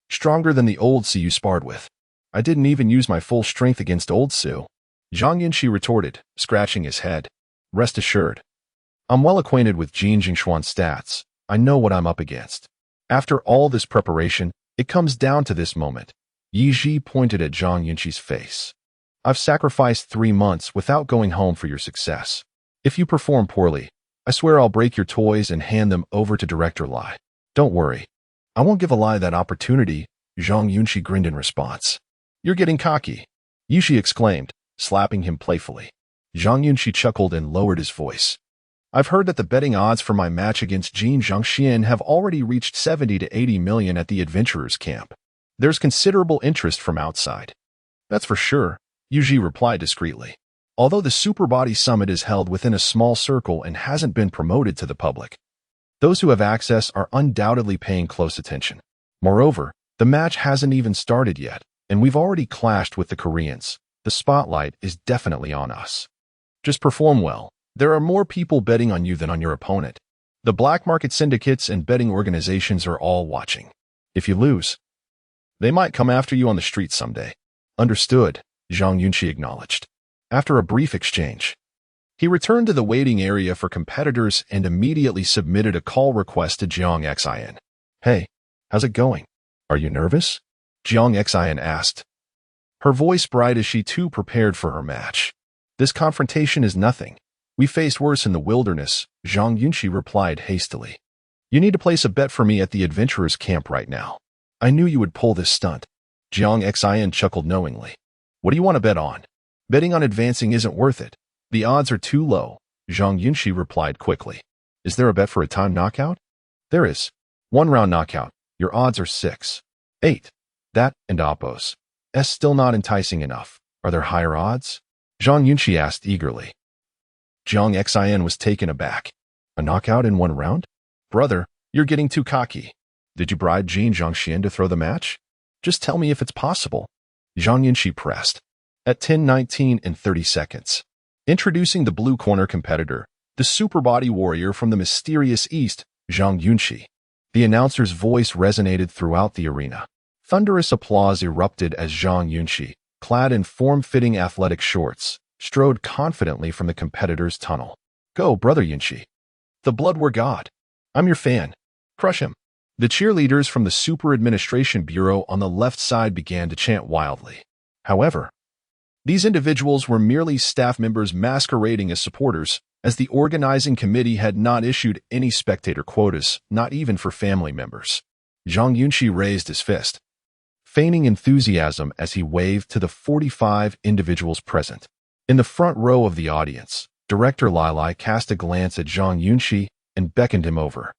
Stronger than the old Su you sparred with." "I didn't even use my full strength against old Su," Zhang Yunxi retorted, scratching his head. "Rest assured, I'm well acquainted with Jin Jingshuan's stats. I know what I'm up against. After all this preparation, it comes down to this moment. Yi Ji pointed at Zhang Yunxi's face. I've sacrificed 3 months without going home for your success. If you perform poorly, I swear I'll break your toys and hand them over to Director Lai. Don't worry. I won't give a lie that opportunity, Zhang Yunxi grinned in response. You're getting cocky, Yuxi exclaimed, slapping him playfully. Zhang Yunxi chuckled and lowered his voice. I've heard that the betting odds for my match against Jin Zhangxian have already reached 70 to 80 million at the adventurers' camp. There's considerable interest from outside. That's for sure, Yuji replied discreetly. Although the Superbody Summit is held within a small circle and hasn't been promoted to the public, those who have access are undoubtedly paying close attention. Moreover, the match hasn't even started yet, and we've already clashed with the Koreans. The spotlight is definitely on us. Just perform well. There are more people betting on you than on your opponent. The black market syndicates and betting organizations are all watching. If you lose, they might come after you on the street someday. Understood, Zhang Yunxi acknowledged. After a brief exchange, he returned to the waiting area for competitors and immediately submitted a call request to Jiang Xin. Hey, how's it going? Are you nervous? Jiang Xin asked, her voice bright as she too prepared for her match. This confrontation is nothing. We faced worse in the wilderness, Zhang Yunxi replied hastily. You need to place a bet for me at the adventurers' camp right now. I knew you would pull this stunt. Jiang Xin chuckled knowingly. What do you want to bet on? Betting on advancing isn't worth it. The odds are too low, Zhang Yunxi replied quickly. Is there a bet for a time knockout? There is. 1-round knockout. Your odds are 6. 8. That and Oppos. S still not enticing enough. Are there higher odds? Zhang Yunxi asked eagerly. Jiang Xin was taken aback. A knockout in 1 round? Brother, you're getting too cocky. Did you bribe Jin Zhangxian to throw the match? Just tell me if it's possible. Zhang Yunxi pressed. At 10:19 and 30 seconds. Introducing the blue corner competitor, the superbody warrior from the mysterious East, Zhang Yunxi. The announcer's voice resonated throughout the arena. Thunderous applause erupted as Zhang Yunxi, clad in form-fitting athletic shorts, strode confidently from the competitor's tunnel. Go, brother Yunxi. The blood war god. I'm your fan. Crush him. The cheerleaders from the Super Administration Bureau on the left side began to chant wildly. However, these individuals were merely staff members masquerading as supporters, as the organizing committee had not issued any spectator quotas, not even for family members. Zhang Yunxi raised his fist, feigning enthusiasm as he waved to the 45 individuals present. In the front row of the audience, Director Lai cast a glance at Zhang Yunxi and beckoned him over.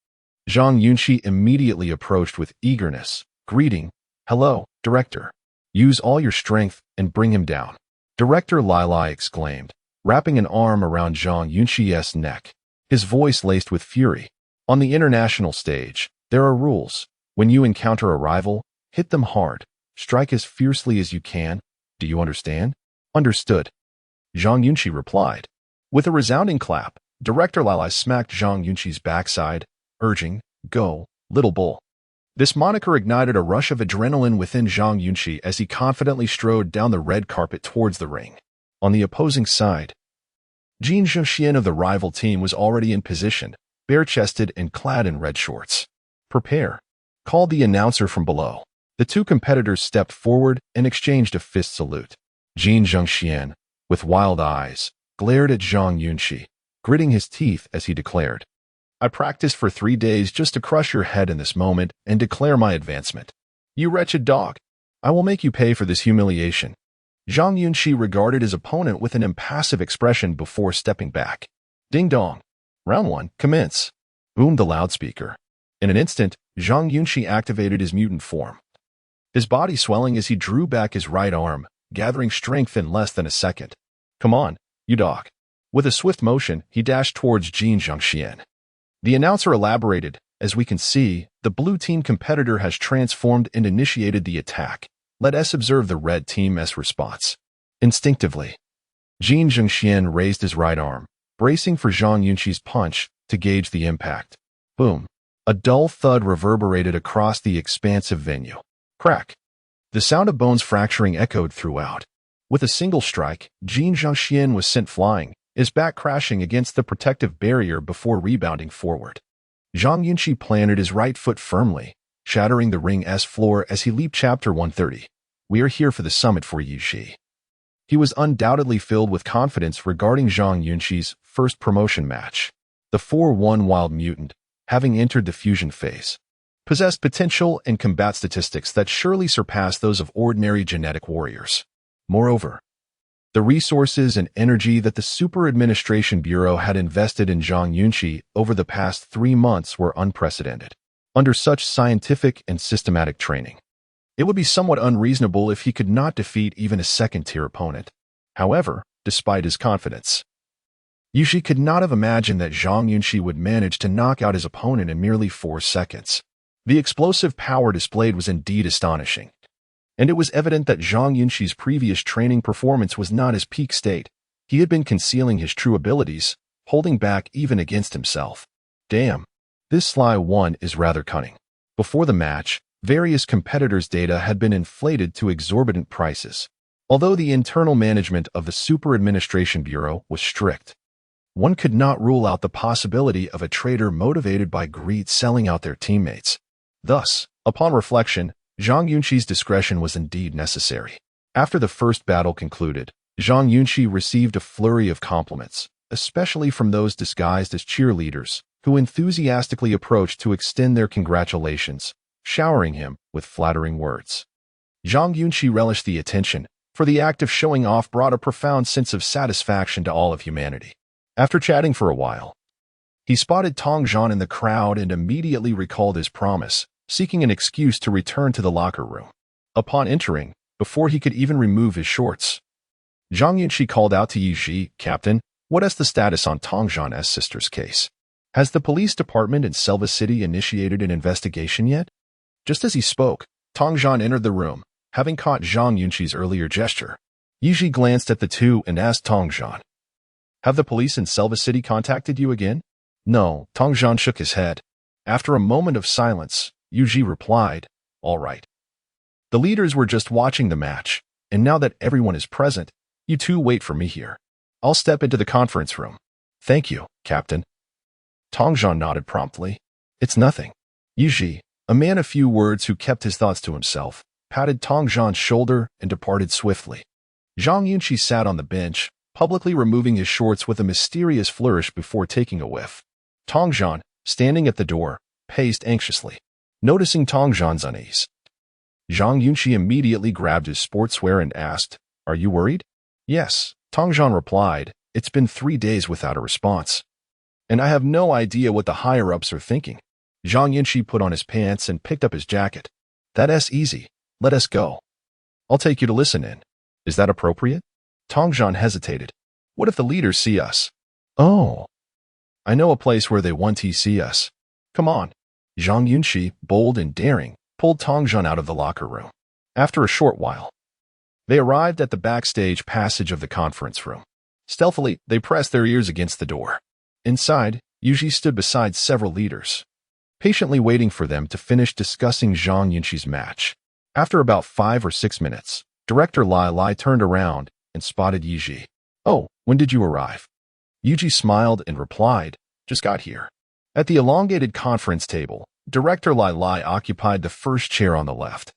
Zhang Yunxi immediately approached with eagerness, greeting, Hello, Director. Use all your strength and bring him down. Director Lai exclaimed, wrapping an arm around Zhang Yunxi's neck, his voice laced with fury. On the international stage, there are rules. When you encounter a rival, hit them hard. Strike as fiercely as you can. Do you understand? Understood. Zhang Yunxi replied. With a resounding clap, Director Lai smacked Zhang Yunxi's backside, urging, Go, little bull. This moniker ignited a rush of adrenaline within Zhang Yunxi as he confidently strode down the red carpet towards the ring. On the opposing side, Jin Zhangxian of the rival team was already in position, bare-chested and clad in red shorts. Prepare, called the announcer from below. The two competitors stepped forward and exchanged a fist salute. Jin Zhangxian, with wild eyes, glared at Zhang Yunxi, gritting his teeth as he declared, I practiced for 3 days just to crush your head in this moment and declare my advancement. You wretched dog. I will make you pay for this humiliation. Zhang Yunxi regarded his opponent with an impassive expression before stepping back. Ding dong. Round 1, commence. Boomed the loudspeaker. In an instant, Zhang Yunxi activated his mutant form, his body swelling as he drew back his right arm, gathering strength in less than a second. Come on, you dog. With a swift motion, he dashed towards Jin Zhangxian. The announcer elaborated, as we can see, the blue team competitor has transformed and initiated the attack. Let us observe the red team's response. Instinctively, Jin Zhangxian raised his right arm, bracing for Zhang Yunxi's punch to gauge the impact. Boom. A dull thud reverberated across the expansive venue. Crack. The sound of bones fracturing echoed throughout. With a single strike, Jin Zhangxian was sent flying, his back crashing against the protective barrier before rebounding forward. Zhang Yunxi planted his right foot firmly, shattering the ring's floor as he leaped. Chapter 130. We are here for the summit for Yunxi. He was undoubtedly filled with confidence regarding Zhang Yunxi's first promotion match. The 4-1 Wild Mutant, having entered the fusion phase, possessed potential and combat statistics that surely surpassed those of ordinary genetic warriors. Moreover, the resources and energy that the Super Administration Bureau had invested in Zhang Yunxi over the past 3 months were unprecedented. Under such scientific and systematic training, it would be somewhat unreasonable if he could not defeat even a second-tier opponent. However, despite his confidence, Yunxi could not have imagined that Zhang Yunxi would manage to knock out his opponent in merely 4 seconds. The explosive power displayed was indeed astonishing, and it was evident that Zhang Yunxi's previous training performance was not his peak state. He had been concealing his true abilities, holding back even against himself. Damn, this sly one is rather cunning. Before the match, various competitors' data had been inflated to exorbitant prices. Although the internal management of the Super Administration Bureau was strict, one could not rule out the possibility of a traitor motivated by greed selling out their teammates. Thus, upon reflection, Zhang Yunxi's discretion was indeed necessary. After the first battle concluded, Zhang Yunxi received a flurry of compliments, especially from those disguised as cheerleaders, who enthusiastically approached to extend their congratulations, showering him with flattering words. Zhang Yunxi relished the attention, for the act of showing off brought a profound sense of satisfaction to all of humanity. After chatting for a while, he spotted Tong Zhan in the crowd and immediately recalled his promise, seeking an excuse to return to the locker room. Upon entering, before he could even remove his shorts, Zhang Yunxi called out to Yunxi, "Captain, what is the status on Tong Zhan's sister's case? Has the police department in Selva City initiated an investigation yet?" Just as he spoke, Tong Zhan entered the room, having caught Zhang Yunxi's earlier gesture. Yunxi glanced at the two and asked Tong Zhan, "Have the police in Selva City contacted you again?" "No," Tong Zhan shook his head. After a moment of silence, Yunxi replied, "All right. The leaders were just watching the match, and now that everyone is present, you two wait for me here. I'll step into the conference room." "Thank you, Captain." Tong Zhan nodded promptly. "It's nothing." Yunxi, a man of few words who kept his thoughts to himself, patted Tong Zhan's shoulder and departed swiftly. Zhang Yunxi sat on the bench, publicly removing his shorts with a mysterious flourish before taking a whiff. Tong Zhan, standing at the door, paced anxiously. Noticing Tong Zhan's unease, Zhang Yunxi immediately grabbed his sportswear and asked, "Are you worried?" "Yes," Tong Zhan replied. "It's been 3 days without a response, and I have no idea what the higher-ups are thinking." Zhang Yunxi put on his pants and picked up his jacket. "That's easy. Let us go. I'll take you to listen in. Is that appropriate?" Tong Zhan hesitated. "What if the leaders see us?" "Oh, I know a place where they want to see us. Come on." Zhang Yunxi, bold and daring, pulled Tong Zhan out of the locker room. After a short while, they arrived at the backstage passage of the conference room. Stealthily, they pressed their ears against the door. Inside, Yunxi stood beside several leaders, patiently waiting for them to finish discussing Zhang Yunxi's match. After about 5 or 6 minutes, Director Lai Lai turned around and spotted Yunxi. "Oh, when did you arrive?" Yunxi smiled and replied, "Just got here." At the elongated conference table, Director Lai Lai occupied the first chair on the left,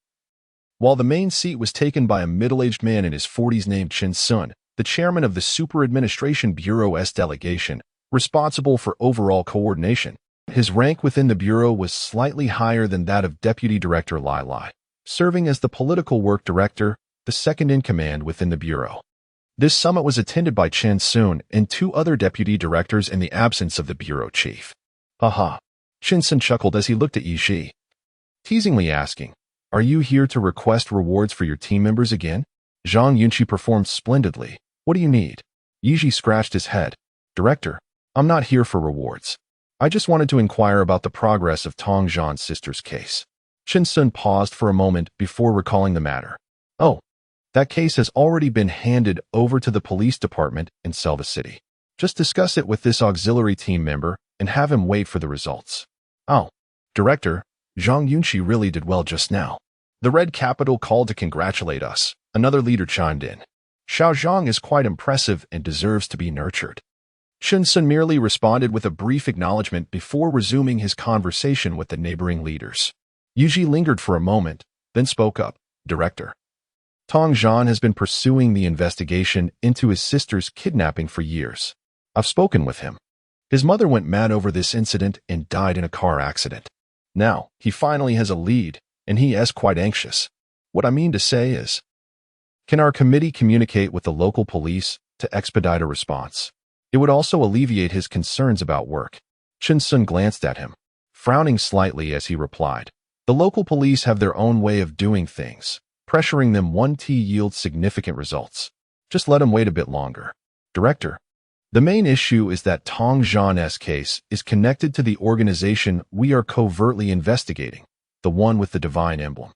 while the main seat was taken by a middle-aged man in his 40s named Chen Sun, the chairman of the Super Administration Bureau's delegation, responsible for overall coordination. His rank within the Bureau was slightly higher than that of Deputy Director Lai Lai, serving as the Political Work Director, the second-in-command within the Bureau. This summit was attended by Chen Sun and 2 other deputy directors in the absence of the Bureau chief. "Haha," Chen Sun chuckled as he looked at Yunxi, teasingly asking, "Are you here to request rewards for your team members again?" Zhang Yunxi performed splendidly. "What do you need?" Yunxi scratched his head. "Director, I'm not here for rewards. I just wanted to inquire about the progress of Tong Zhan's sister's case." Chen Sun paused for a moment before recalling the matter. "Oh, that case has already been handed over to the police department in Selva City. Just discuss it with this auxiliary team member and have him wait for the results." "Oh, Director, Zhang Yunxi really did well just now. The Red Capital called to congratulate us," another leader chimed in. "Xiao Zhang is quite impressive and deserves to be nurtured." Chen Sun merely responded with a brief acknowledgement before resuming his conversation with the neighboring leaders. Yuji lingered for a moment, then spoke up. Director, Tong Zhan has been pursuing the investigation into his sister's kidnapping for years. I've spoken with him. His mother went mad over this incident and died in a car accident. Now, he finally has a lead, and he is quite anxious. What I mean to say is, can our committee communicate with the local police to expedite a response? It would also alleviate his concerns about work. Chen Sun glanced at him, frowning slightly as he replied. The local police have their own way of doing things. Pressuring them 1T yields significant results. Just let him wait a bit longer. Director, the main issue is that Tong Zhan's case is connected to the organization we are covertly investigating, the one with the divine emblem.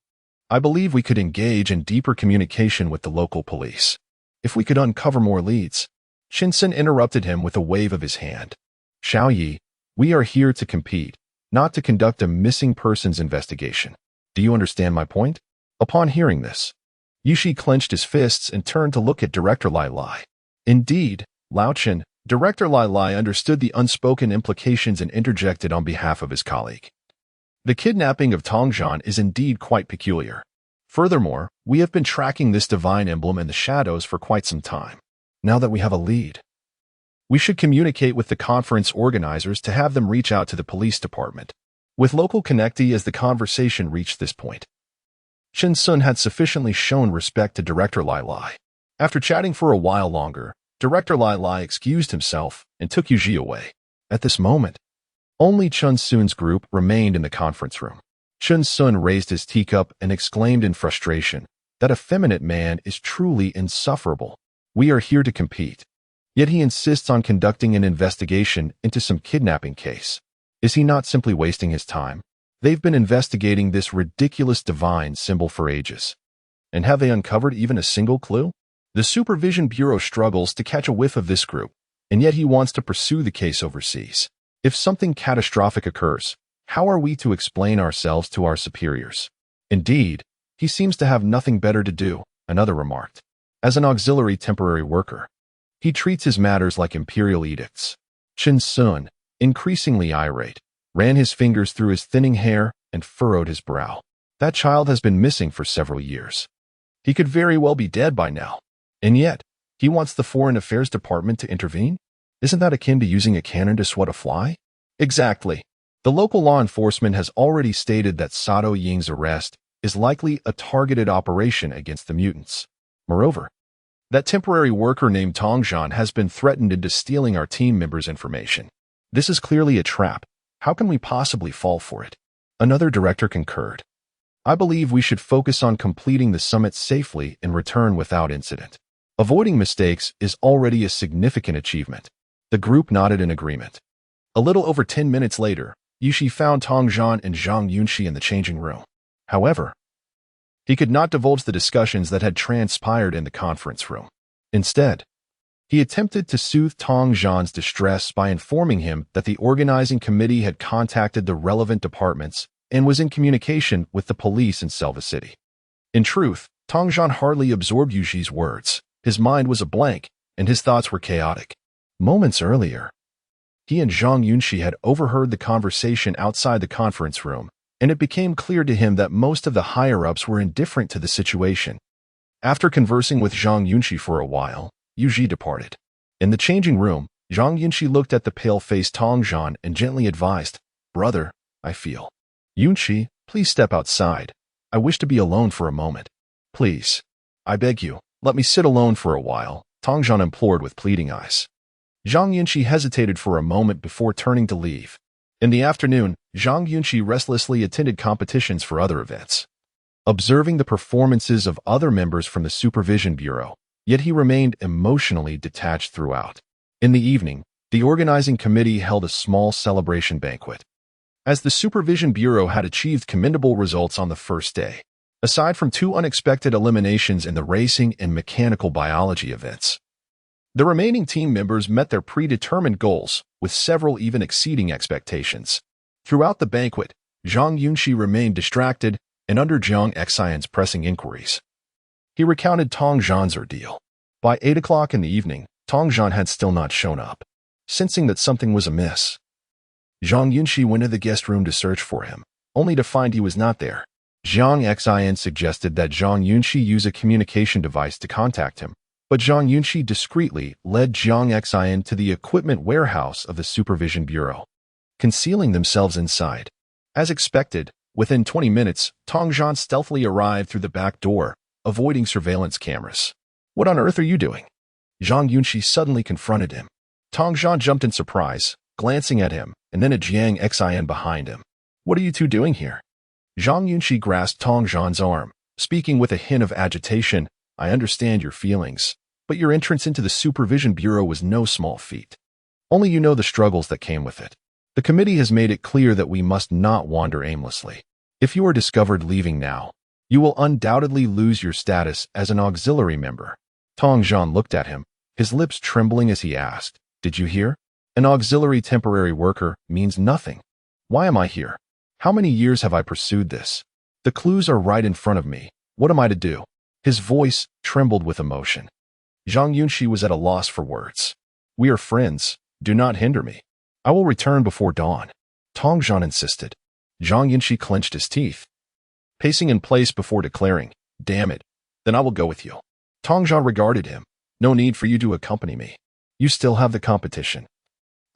I believe we could engage in deeper communication with the local police. If we could uncover more leads. Shinsen interrupted him with a wave of his hand. Xiaoyi, we are here to compete, not to conduct a missing persons investigation. Do you understand my point? Upon hearing this, Yuxi clenched his fists and turned to look at Director Lai Lai. Indeed, Lao Chen, Director Lai Lai understood the unspoken implications and interjected on behalf of his colleague. The kidnapping of Tong Zhan is indeed quite peculiar. Furthermore, we have been tracking this divine emblem in the shadows for quite some time. Now that we have a lead, we should communicate with the conference organizers to have them reach out to the police department, with local connectee as the conversation reached this point. Chen Sun had sufficiently shown respect to Director Lai Lai. After chatting for a while longer, Director Lai Lai excused himself and took Yuji away. At this moment, only Chen Sun's group remained in the conference room. Chen Sun raised his teacup and exclaimed in frustration, that effeminate man is truly insufferable. We are here to compete. Yet he insists on conducting an investigation into some kidnapping case. Is he not simply wasting his time? They've been investigating this ridiculous divine symbol for ages. And have they uncovered even a single clue? The Supervision Bureau struggles to catch a whiff of this group, and yet he wants to pursue the case overseas. If something catastrophic occurs, how are we to explain ourselves to our superiors? Indeed, he seems to have nothing better to do, another remarked. As an auxiliary temporary worker, he treats his matters like imperial edicts. Chen Sun, increasingly irate, ran his fingers through his thinning hair and furrowed his brow. That child has been missing for several years. He could very well be dead by now. And yet, he wants the Foreign Affairs Department to intervene? Isn't that akin to using a cannon to swat a fly? Exactly. The local law enforcement has already stated that Sato Ying's arrest is likely a targeted operation against the mutants. Moreover, that temporary worker named Tong Zhan has been threatened into stealing our team members' information. This is clearly a trap. How can we possibly fall for it? Another director concurred. I believe we should focus on completing the summit safely and return without incident. Avoiding mistakes is already a significant achievement. The group nodded in agreement. A little over 10 minutes later, Yuxi found Tong Zhan and Zhang Yunxi in the changing room. However, he could not divulge the discussions that had transpired in the conference room. Instead, he attempted to soothe Tong Zhan's distress by informing him that the organizing committee had contacted the relevant departments and was in communication with the police in Selva City. In truth, Tong Zhan hardly absorbed Yuxi's words. His mind was a blank, and his thoughts were chaotic. Moments earlier, he and Zhang Yunxi had overheard the conversation outside the conference room, and it became clear to him that most of the higher-ups were indifferent to the situation. After conversing with Zhang Yunxi for a while, Yuji departed. In the changing room, Zhang Yunxi looked at the pale-faced Tong Zhan and gently advised, "Brother, I feel. Yunxi, please step outside. I wish to be alone for a moment. Please, I beg you, let me sit alone for a while," Tong Zhan implored with pleading eyes. Zhang Yunxi hesitated for a moment before turning to leave. In the afternoon, Zhang Yunxi restlessly attended competitions for other events, observing the performances of other members from the Supervision Bureau, yet he remained emotionally detached throughout. In the evening, the organizing committee held a small celebration banquet. As the Supervision Bureau had achieved commendable results on the first day, aside from 2 unexpected eliminations in the racing and mechanical biology events, the remaining team members met their predetermined goals, with several even exceeding expectations. Throughout the banquet, Zhang Yunxi remained distracted and under Zhang Xian's pressing inquiries. He recounted Tong Zhan's ordeal. By 8 o'clock in the evening, Tong Zhan had still not shown up. sensing that something was amiss. Zhang Yunxi went to the guest room to search for him, only to find he was not there. Zhang Xin suggested that Zhang Yunxi use a communication device to contact him, but Zhang Yunxi discreetly led Zhang Xin to the equipment warehouse of the Supervision Bureau, concealing themselves inside. As expected, within 20 minutes, Tong Zhan stealthily arrived through the back door, avoiding surveillance cameras. "What on earth are you doing?" Zhang Yunxi suddenly confronted him. Tong Zhan jumped in surprise, glancing at him, and then at Zhang Xin behind him. "What are you two doing here?" Zhang Yunxi grasped Tong Zhan's arm, speaking with a hint of agitation. "I understand your feelings, but your entrance into the Supervision Bureau was no small feat. Only you know the struggles that came with it. The committee has made it clear that we must not wander aimlessly. If you are discovered leaving now, you will undoubtedly lose your status as an auxiliary member." Tong Zhan looked at him, his lips trembling as he asked, "Did you hear? An auxiliary temporary worker means nothing. Why am I here? How many years have I pursued this? The clues are right in front of me. What am I to do?" His voice trembled with emotion. Zhang Yunxi was at a loss for words. "We are friends. Do not hinder me. I will return before dawn," Tong Zhan insisted. Zhang Yunxi clenched his teeth, pacing in place before declaring, "Damn it, then I will go with you." Tong Zhan regarded him. "No need for you to accompany me. You still have the competition.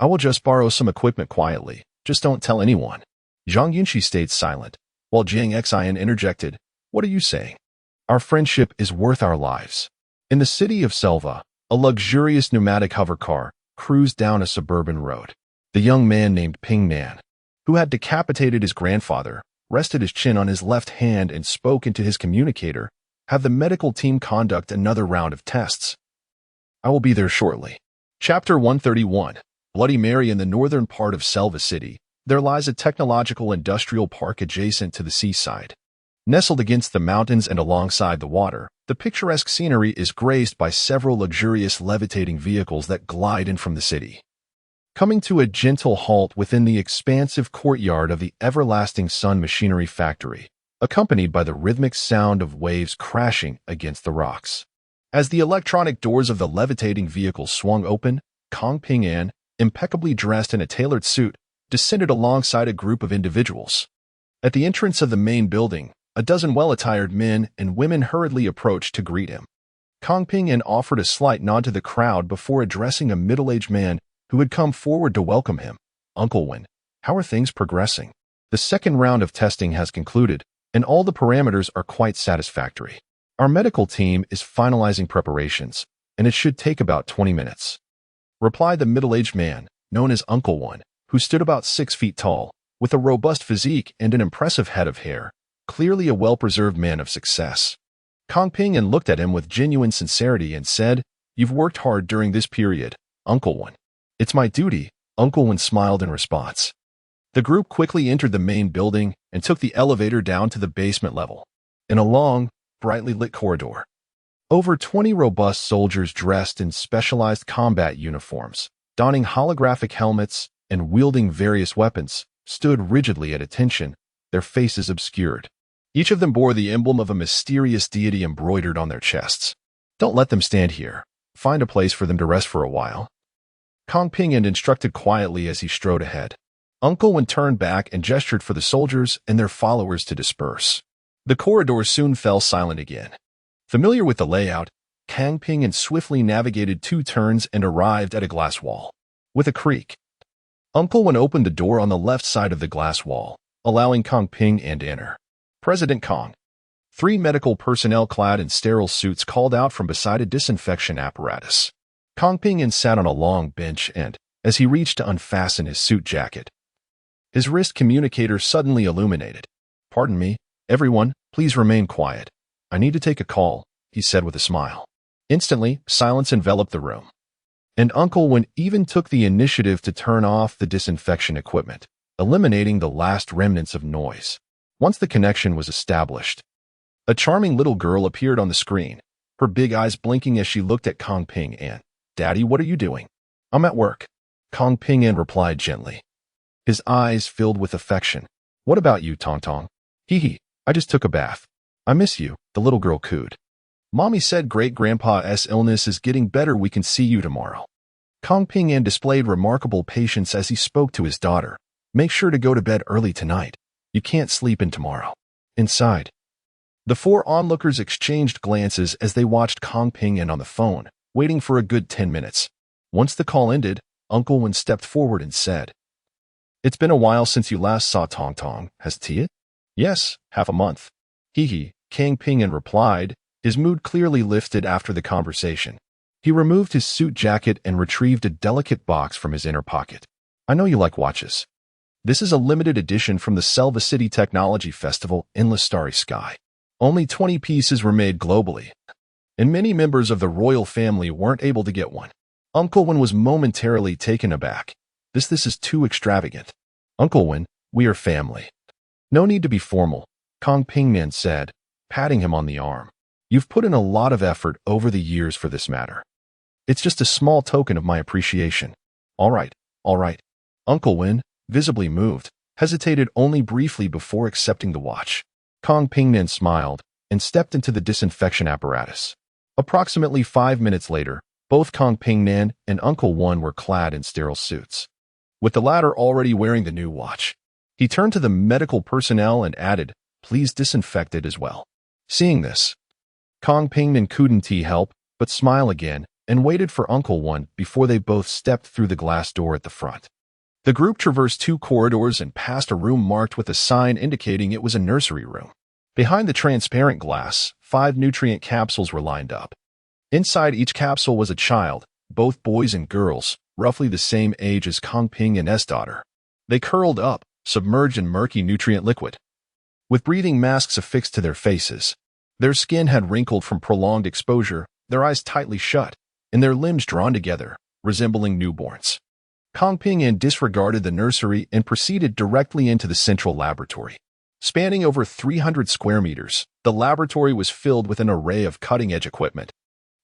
I will just borrow some equipment quietly. Just don't tell anyone." Zhang Yunxi stayed silent, while Zhang Xin interjected, "What are you saying? Our friendship is worth our lives." In the city of Selva, a luxurious pneumatic hovercar cruised down a suburban road. The young man named Ping Nan, who had decapitated his grandfather, rested his chin on his left hand and spoke into his communicator, "Have the medical team conduct another round of tests. I will be there shortly." Chapter 131. Bloody Mary. In the northern part of Selva City, there lies a technological industrial park adjacent to the seaside. Nestled against the mountains and alongside the water, the picturesque scenery is graced by several luxurious levitating vehicles that glide in from the city, coming to a gentle halt within the expansive courtyard of the Everlasting Sun Machinery Factory, accompanied by the rhythmic sound of waves crashing against the rocks. As the electronic doors of the levitating vehicles swung open, Kong Ping An, impeccably dressed in a tailored suit, descended alongside a group of individuals. At the entrance of the main building, a dozen well-attired men and women hurriedly approached to greet him. Kong Ping An offered a slight nod to the crowd before addressing a middle-aged man who had come forward to welcome him. "Uncle Wen, how are things progressing? The second round of testing has concluded, and all the parameters are quite satisfactory. Our medical team is finalizing preparations, and it should take about 20 minutes. Replied the middle-aged man, known as Uncle Wen, who stood about 6 feet tall, with a robust physique and an impressive head of hair, clearly a well-preserved man of success. Kong Ping An looked at him with genuine sincerity and said, "You've worked hard during this period, Uncle Wen." "It's my duty," Uncle Wen smiled in response. The group quickly entered the main building and took the elevator down to the basement level. In a long, brightly lit corridor, over 20 robust soldiers dressed in specialized combat uniforms, donning holographic helmets and wielding various weapons, stood rigidly at attention, their faces obscured. Each of them bore the emblem of a mysterious deity embroidered on their chests. "Don't let them stand here. Find a place for them to rest for a while," Kong Ping An instructed quietly as he strode ahead. Uncle Wen turned back and gestured for the soldiers and their followers to disperse. The corridor soon fell silent again. Familiar with the layout, Kang Ping An swiftly navigated 2 turns and arrived at a glass wall. With a creak, Uncle Wen opened the door on the left side of the glass wall, allowing Kong Ping An to enter. President Kong. 3 medical personnel clad in sterile suits called out from beside a disinfection apparatus. Kong Ping An sat on a long bench and, as he reached to unfasten his suit jacket, his wrist communicator suddenly illuminated. "Pardon me, everyone, please remain quiet. I need to take a call," he said with a smile. Instantly, silence enveloped the room, and Uncle Wen even took the initiative to turn off the disinfection equipment, eliminating the last remnants of noise. Once the connection was established, a charming little girl appeared on the screen, her big eyes blinking as she looked at Kong Ping An. "Daddy, what are you doing?" "I'm at work," Kong Ping An replied gently, his eyes filled with affection. "What about you, Tong Tong?" "Hee hee, I just took a bath." "I miss you," the little girl cooed. "Mommy said great-grandpa's illness is getting better. We can see you tomorrow." Kong Pingyan displayed remarkable patience as he spoke to his daughter. Make sure to go to bed early tonight. You can't sleep in tomorrow. Inside, the four onlookers exchanged glances as they watched Kong Pingyan on the phone, waiting for a good 10 minutes. Once the call ended, Uncle Wen stepped forward and said, "It's been a while since you last saw Tong Tong, has it?" "Yes, half a month." Hee, Kang Pingyan replied, his mood clearly lifted after the conversation. He removed his suit jacket and retrieved a delicate box from his inner pocket. "I know you like watches. This is a limited edition from the Selva City Technology Festival, Endless Starry Sky. Only 20 pieces were made globally, and many members of the royal family weren't able to get one." Uncle Wen was momentarily taken aback. This is too extravagant. "Uncle Wen, we are family. No need to be formal," Kong Pingyan said, patting him on the arm. "You've put in a lot of effort over the years for this matter. It's just a small token of my appreciation." All right. Uncle Wen, visibly moved, hesitated only briefly before accepting the watch. Kong Pingyan smiled and stepped into the disinfection apparatus. Approximately 5 minutes later, both Kong Pingyan and Uncle Wen were clad in sterile suits, with the latter already wearing the new watch. He turned to the medical personnel and added, "Please disinfect it as well." Seeing this, Kong Pingyan couldn't help but smile again and waited for Uncle Wen before they both stepped through the glass door at the front. The group traversed 2 corridors and passed a room marked with a sign indicating it was a nursery room. Behind the transparent glass, 5 nutrient capsules were lined up. Inside each capsule was a child, both boys and girls, roughly the same age as Kong Pingyan's daughter. They curled up, submerged in murky nutrient liquid, with breathing masks affixed to their faces. Their skin had wrinkled from prolonged exposure, their eyes tightly shut, and their limbs drawn together, resembling newborns. Kong Pingyan disregarded the nursery and proceeded directly into the central laboratory. Spanning over 300 square meters, the laboratory was filled with an array of cutting-edge equipment.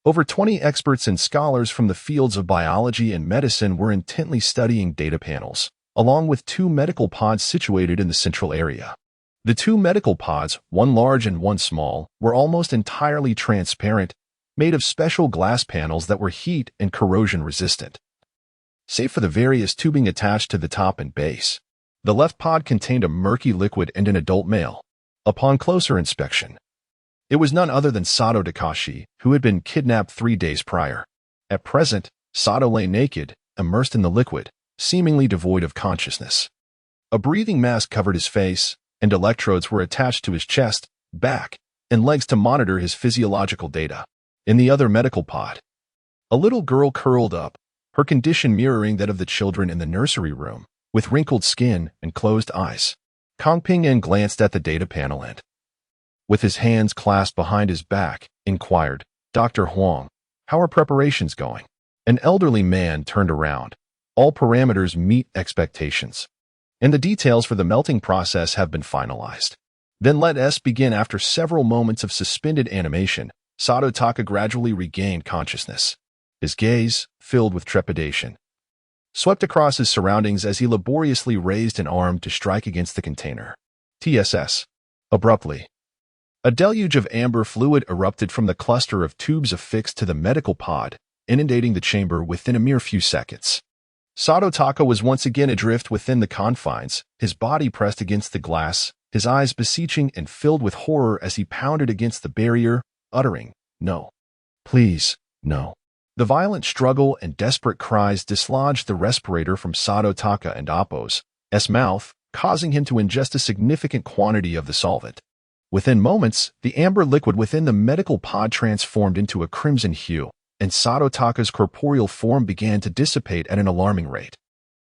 Over 20 experts and scholars from the fields of biology and medicine were intently studying data panels, along with 2 medical pods situated in the central area. The 2 medical pods, one large and one small, were almost entirely transparent, made of special glass panels that were heat and corrosion resistant, save for the various tubing attached to the top and base. The left pod contained a murky liquid and an adult male. Upon closer inspection, it was none other than Sato Takashi, who had been kidnapped 3 days prior. At present, Sato lay naked, immersed in the liquid, seemingly devoid of consciousness. A breathing mask covered his face, and electrodes were attached to his chest, back, and legs to monitor his physiological data. In the other medical pod, a little girl curled up, her condition mirroring that of the children in the nursery room, with wrinkled skin and closed eyes. Kong Pingyan glanced at the data panel and, with his hands clasped behind his back, inquired, "Dr. Huang, how are preparations going?" An elderly man turned around. "All parameters meet expectations, and the details for the melting process have been finalized." Then let us begin. After several moments of suspended animation, Sato Taka gradually regained consciousness. His gaze, filled with trepidation, swept across his surroundings as he laboriously raised an arm to strike against the container. TSS. Abruptly, a deluge of amber fluid erupted from the cluster of tubes affixed to the medical pod, inundating the chamber within a mere few seconds. Sato Taka was once again adrift within the confines, his body pressed against the glass, his eyes beseeching and filled with horror as he pounded against the barrier, uttering, "No. Please, no." The violent struggle and desperate cries dislodged the respirator from Sato Taka and Appo's mouth, causing him to ingest a significant quantity of the solvent. Within moments, the amber liquid within the medical pod transformed into a crimson hue, and Sato Taka's corporeal form began to dissipate at an alarming rate.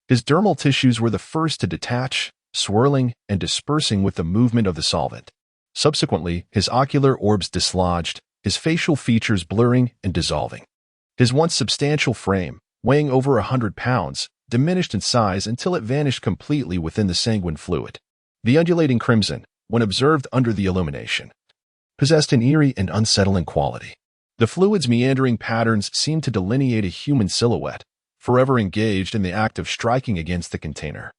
His dermal tissues were the first to detach, swirling and dispersing with the movement of the solvent. Subsequently, his ocular orbs dislodged, his facial features blurring and dissolving. His once substantial frame, weighing over 100 pounds, diminished in size until it vanished completely within the sanguine fluid. The undulating crimson, when observed under the illumination, possessed an eerie and unsettling quality. The fluid's meandering patterns seemed to delineate a human silhouette, forever engaged in the act of striking against the container.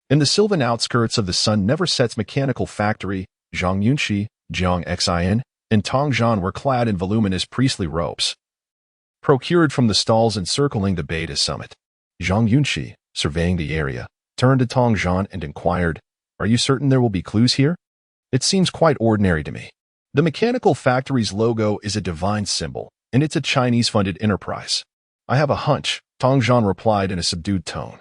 In the sylvan outskirts of the Sun Never Sets mechanical factory, Zhang Yunxi, Jiang Xin, and Tong Zhan were clad in voluminous priestly robes. procured from the stalls encircling the beta summit. Zhang Yunxi, surveying the area, turned to Tong Zhan and inquired, "Are you certain there will be clues here? It seems quite ordinary to me. The mechanical factory's logo is a divine symbol, and it's a Chinese-funded enterprise." "I have a hunch," Tong Zhan replied in a subdued tone.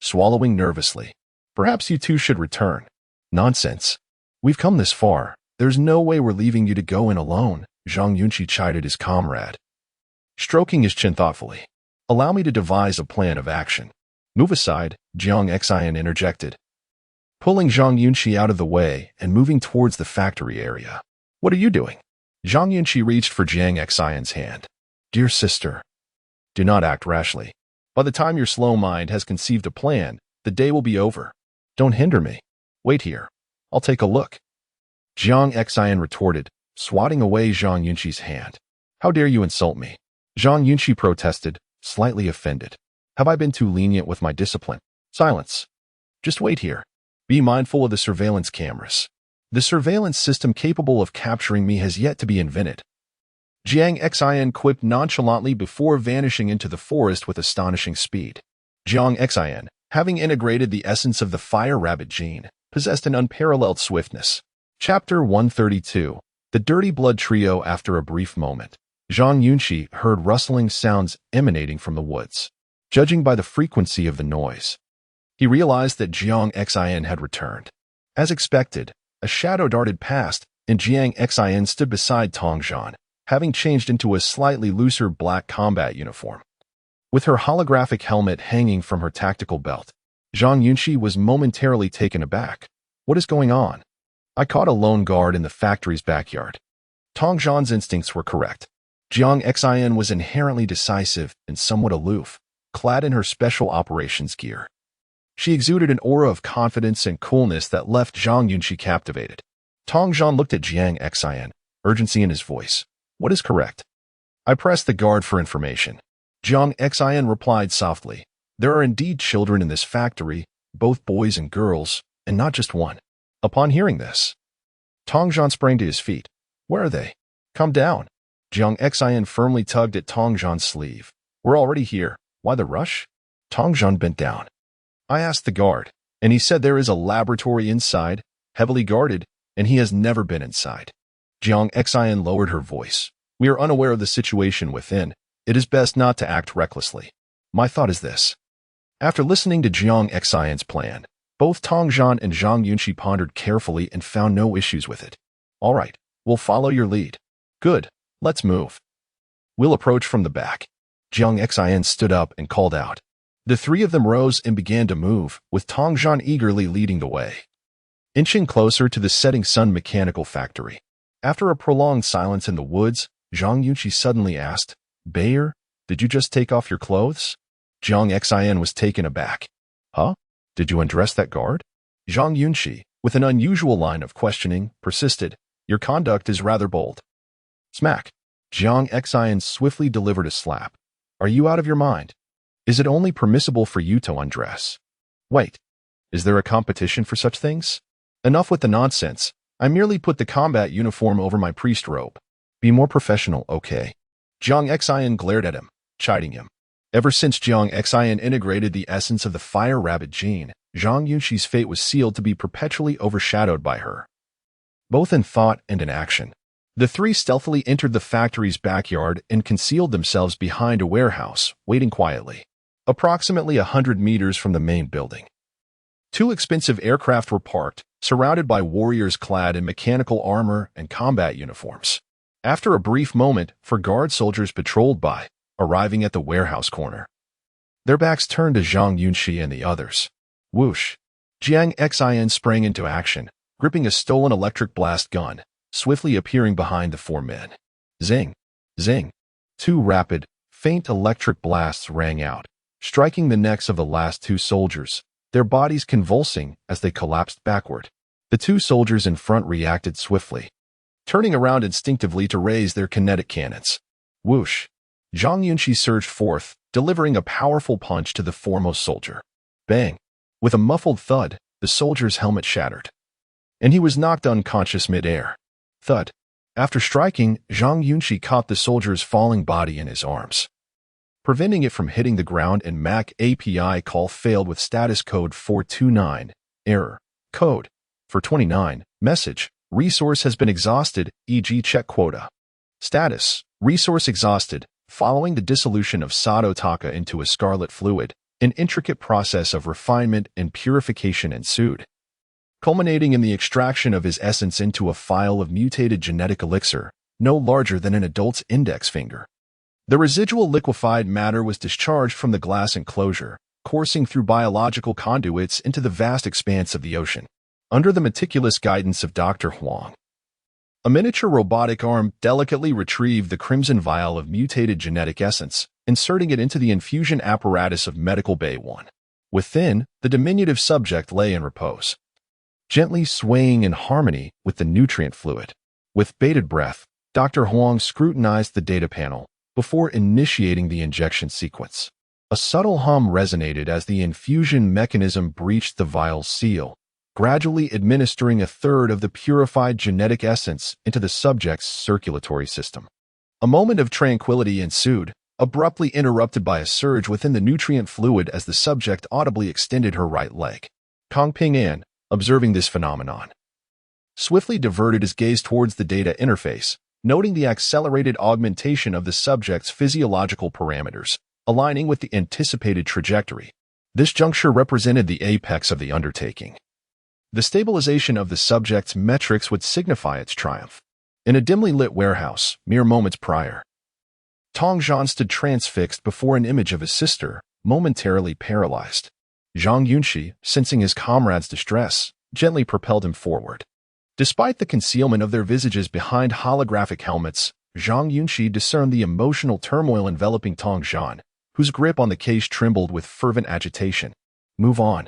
Swallowing nervously, "Perhaps you two should return." "Nonsense. We've come this far. There's no way we're leaving you to go in alone," Zhang Yunxi chided his comrade. Stroking his chin thoughtfully, "Allow me to devise a plan of action." "Move aside," Jiang Xian interjected, pulling Zhang Yunxi out of the way and moving towards the factory area. "What are you doing?" Zhang Yunxi reached for Jiang Xian's hand. "Dear sister, do not act rashly. By the time your slow mind has conceived a plan, the day will be over. Don't hinder me. Wait here. I'll take a look." Jiang Xian retorted, swatting away Zhang Yunxi's hand. "How dare you insult me?" Zhang Yunxi protested, slightly offended. "Have I been too lenient with my discipline?" "Silence. Just wait here. Be mindful of the surveillance cameras. The surveillance system capable of capturing me has yet to be invented." Jiang Xian quipped nonchalantly before vanishing into the forest with astonishing speed. Jiang Xian, having integrated the essence of the fire rabbit gene, possessed an unparalleled swiftness. Chapter 132. The Dirty Blood Trio. After a brief moment, Zhang Yunxi heard rustling sounds emanating from the woods. Judging by the frequency of the noise, he realized that Jiang Xian had returned. As expected, a shadow darted past, and Jiang Xian stood beside Tong Zhan, having changed into a slightly looser black combat uniform. With her holographic helmet hanging from her tactical belt, Zhang Yunxi was momentarily taken aback. "What is going on?" "I caught a lone guard in the factory's backyard." Tong Zhan's instincts were correct. Jiang Xian was inherently decisive and somewhat aloof, clad in her special operations gear. She exuded an aura of confidence and coolness that left Zhang Yunxi captivated. Tong Zhan looked at Jiang Xian, urgency in his voice. "What is correct?" "I pressed the guard for information." Jiang Xian replied softly. "There are indeed children in this factory, both boys and girls, and not just one." Upon hearing this, Tong Zhan sprang to his feet. "Where are they?" "Come down." Jiang Xian firmly tugged at Tong Zhan's sleeve. "We're already here. Why the rush?" Tong Zhan bent down. "I asked the guard, and he said there is a laboratory inside, heavily guarded, and he has never been inside." Jiang Xian lowered her voice. "We are unaware of the situation within. It is best not to act recklessly. My thought is this." After listening to Jiang Xian's plan, both Tong Zhan and Zhang Yunxi pondered carefully and found no issues with it. "All right, we'll follow your lead." "Good, let's move." "We'll approach from the back." Jiang Xian stood up and called out. The three of them rose and began to move, with Tong Zhan eagerly leading the way. Inching closer to the setting sun mechanical factory. After a prolonged silence in the woods, Zhang Yunxi suddenly asked, "Bayer, did you just take off your clothes?" Jiang Xian was taken aback. "Huh? Did you undress that guard?" Zhang Yunxi, with an unusual line of questioning, persisted, "Your conduct is rather bold." Smack. Jiang Xian swiftly delivered a slap. "Are you out of your mind? Is it only permissible for you to undress? Wait, is there a competition for such things? Enough with the nonsense. I merely put the combat uniform over my priest robe. Be more professional, okay?" Jiang Xian glared at him, chiding him. Ever since Jiang Xian integrated the essence of the fire rabbit gene, Zhang Yunxi's fate was sealed to be perpetually overshadowed by her. Both in thought and in action, the three stealthily entered the factory's backyard and concealed themselves behind a warehouse, waiting quietly. Approximately 100 meters from the main building, two expensive aircraft were parked, surrounded by warriors clad in mechanical armor and combat uniforms. After a brief moment, guard soldiers patrolled by, arriving at the warehouse corner. Their backs turned to Zhang Yunxi and the others. Whoosh! Jiang Xian sprang into action, gripping a stolen electric blast gun, swiftly appearing behind the four men. Zing! Zing! Two rapid, faint electric blasts rang out, striking the necks of the last two soldiers, their bodies convulsing as they collapsed backward. The two soldiers in front reacted swiftly, turning around instinctively to raise their kinetic cannons. Whoosh! Zhang Yunxi surged forth, delivering a powerful punch to the foremost soldier. Bang! With a muffled thud, the soldier's helmet shattered, and he was knocked unconscious mid-air. Thud! After striking, Zhang Yunxi caught the soldier's falling body in his arms, preventing it from hitting the ground, and MAC API call failed with status code 429, error, code 429, message, resource has been exhausted, e.g. check quota. Status, resource exhausted. Following the dissolution of Sadotaka into a scarlet fluid, an intricate process of refinement and purification ensued, culminating in the extraction of his essence into a phial of mutated genetic elixir, no larger than an adult's index finger. The residual liquefied matter was discharged from the glass enclosure, coursing through biological conduits into the vast expanse of the ocean, under the meticulous guidance of Dr. Huang. A miniature robotic arm delicately retrieved the crimson vial of mutated genetic essence, inserting it into the infusion apparatus of Medical Bay 1. Within, the diminutive subject lay in repose, gently swaying in harmony with the nutrient fluid. With bated breath, Dr. Huang scrutinized the data panel before initiating the injection sequence. A subtle hum resonated as the infusion mechanism breached the vial's seal, gradually administering a third of the purified genetic essence into the subject's circulatory system. A moment of tranquility ensued, abruptly interrupted by a surge within the nutrient fluid as the subject audibly extended her right leg. Kong Ping An, observing this phenomenon, swiftly diverted his gaze towards the data interface, noting the accelerated augmentation of the subject's physiological parameters, aligning with the anticipated trajectory. This juncture represented the apex of the undertaking. The stabilization of the subject's metrics would signify its triumph. In a dimly lit warehouse, mere moments prior, Tong Zhan stood transfixed before an image of his sister, momentarily paralyzed. Zhang Yunxi, sensing his comrade's distress, gently propelled him forward. Despite the concealment of their visages behind holographic helmets, Zhang Yunxi discerned the emotional turmoil enveloping Tong Zhan, whose grip on the case trembled with fervent agitation. Move on,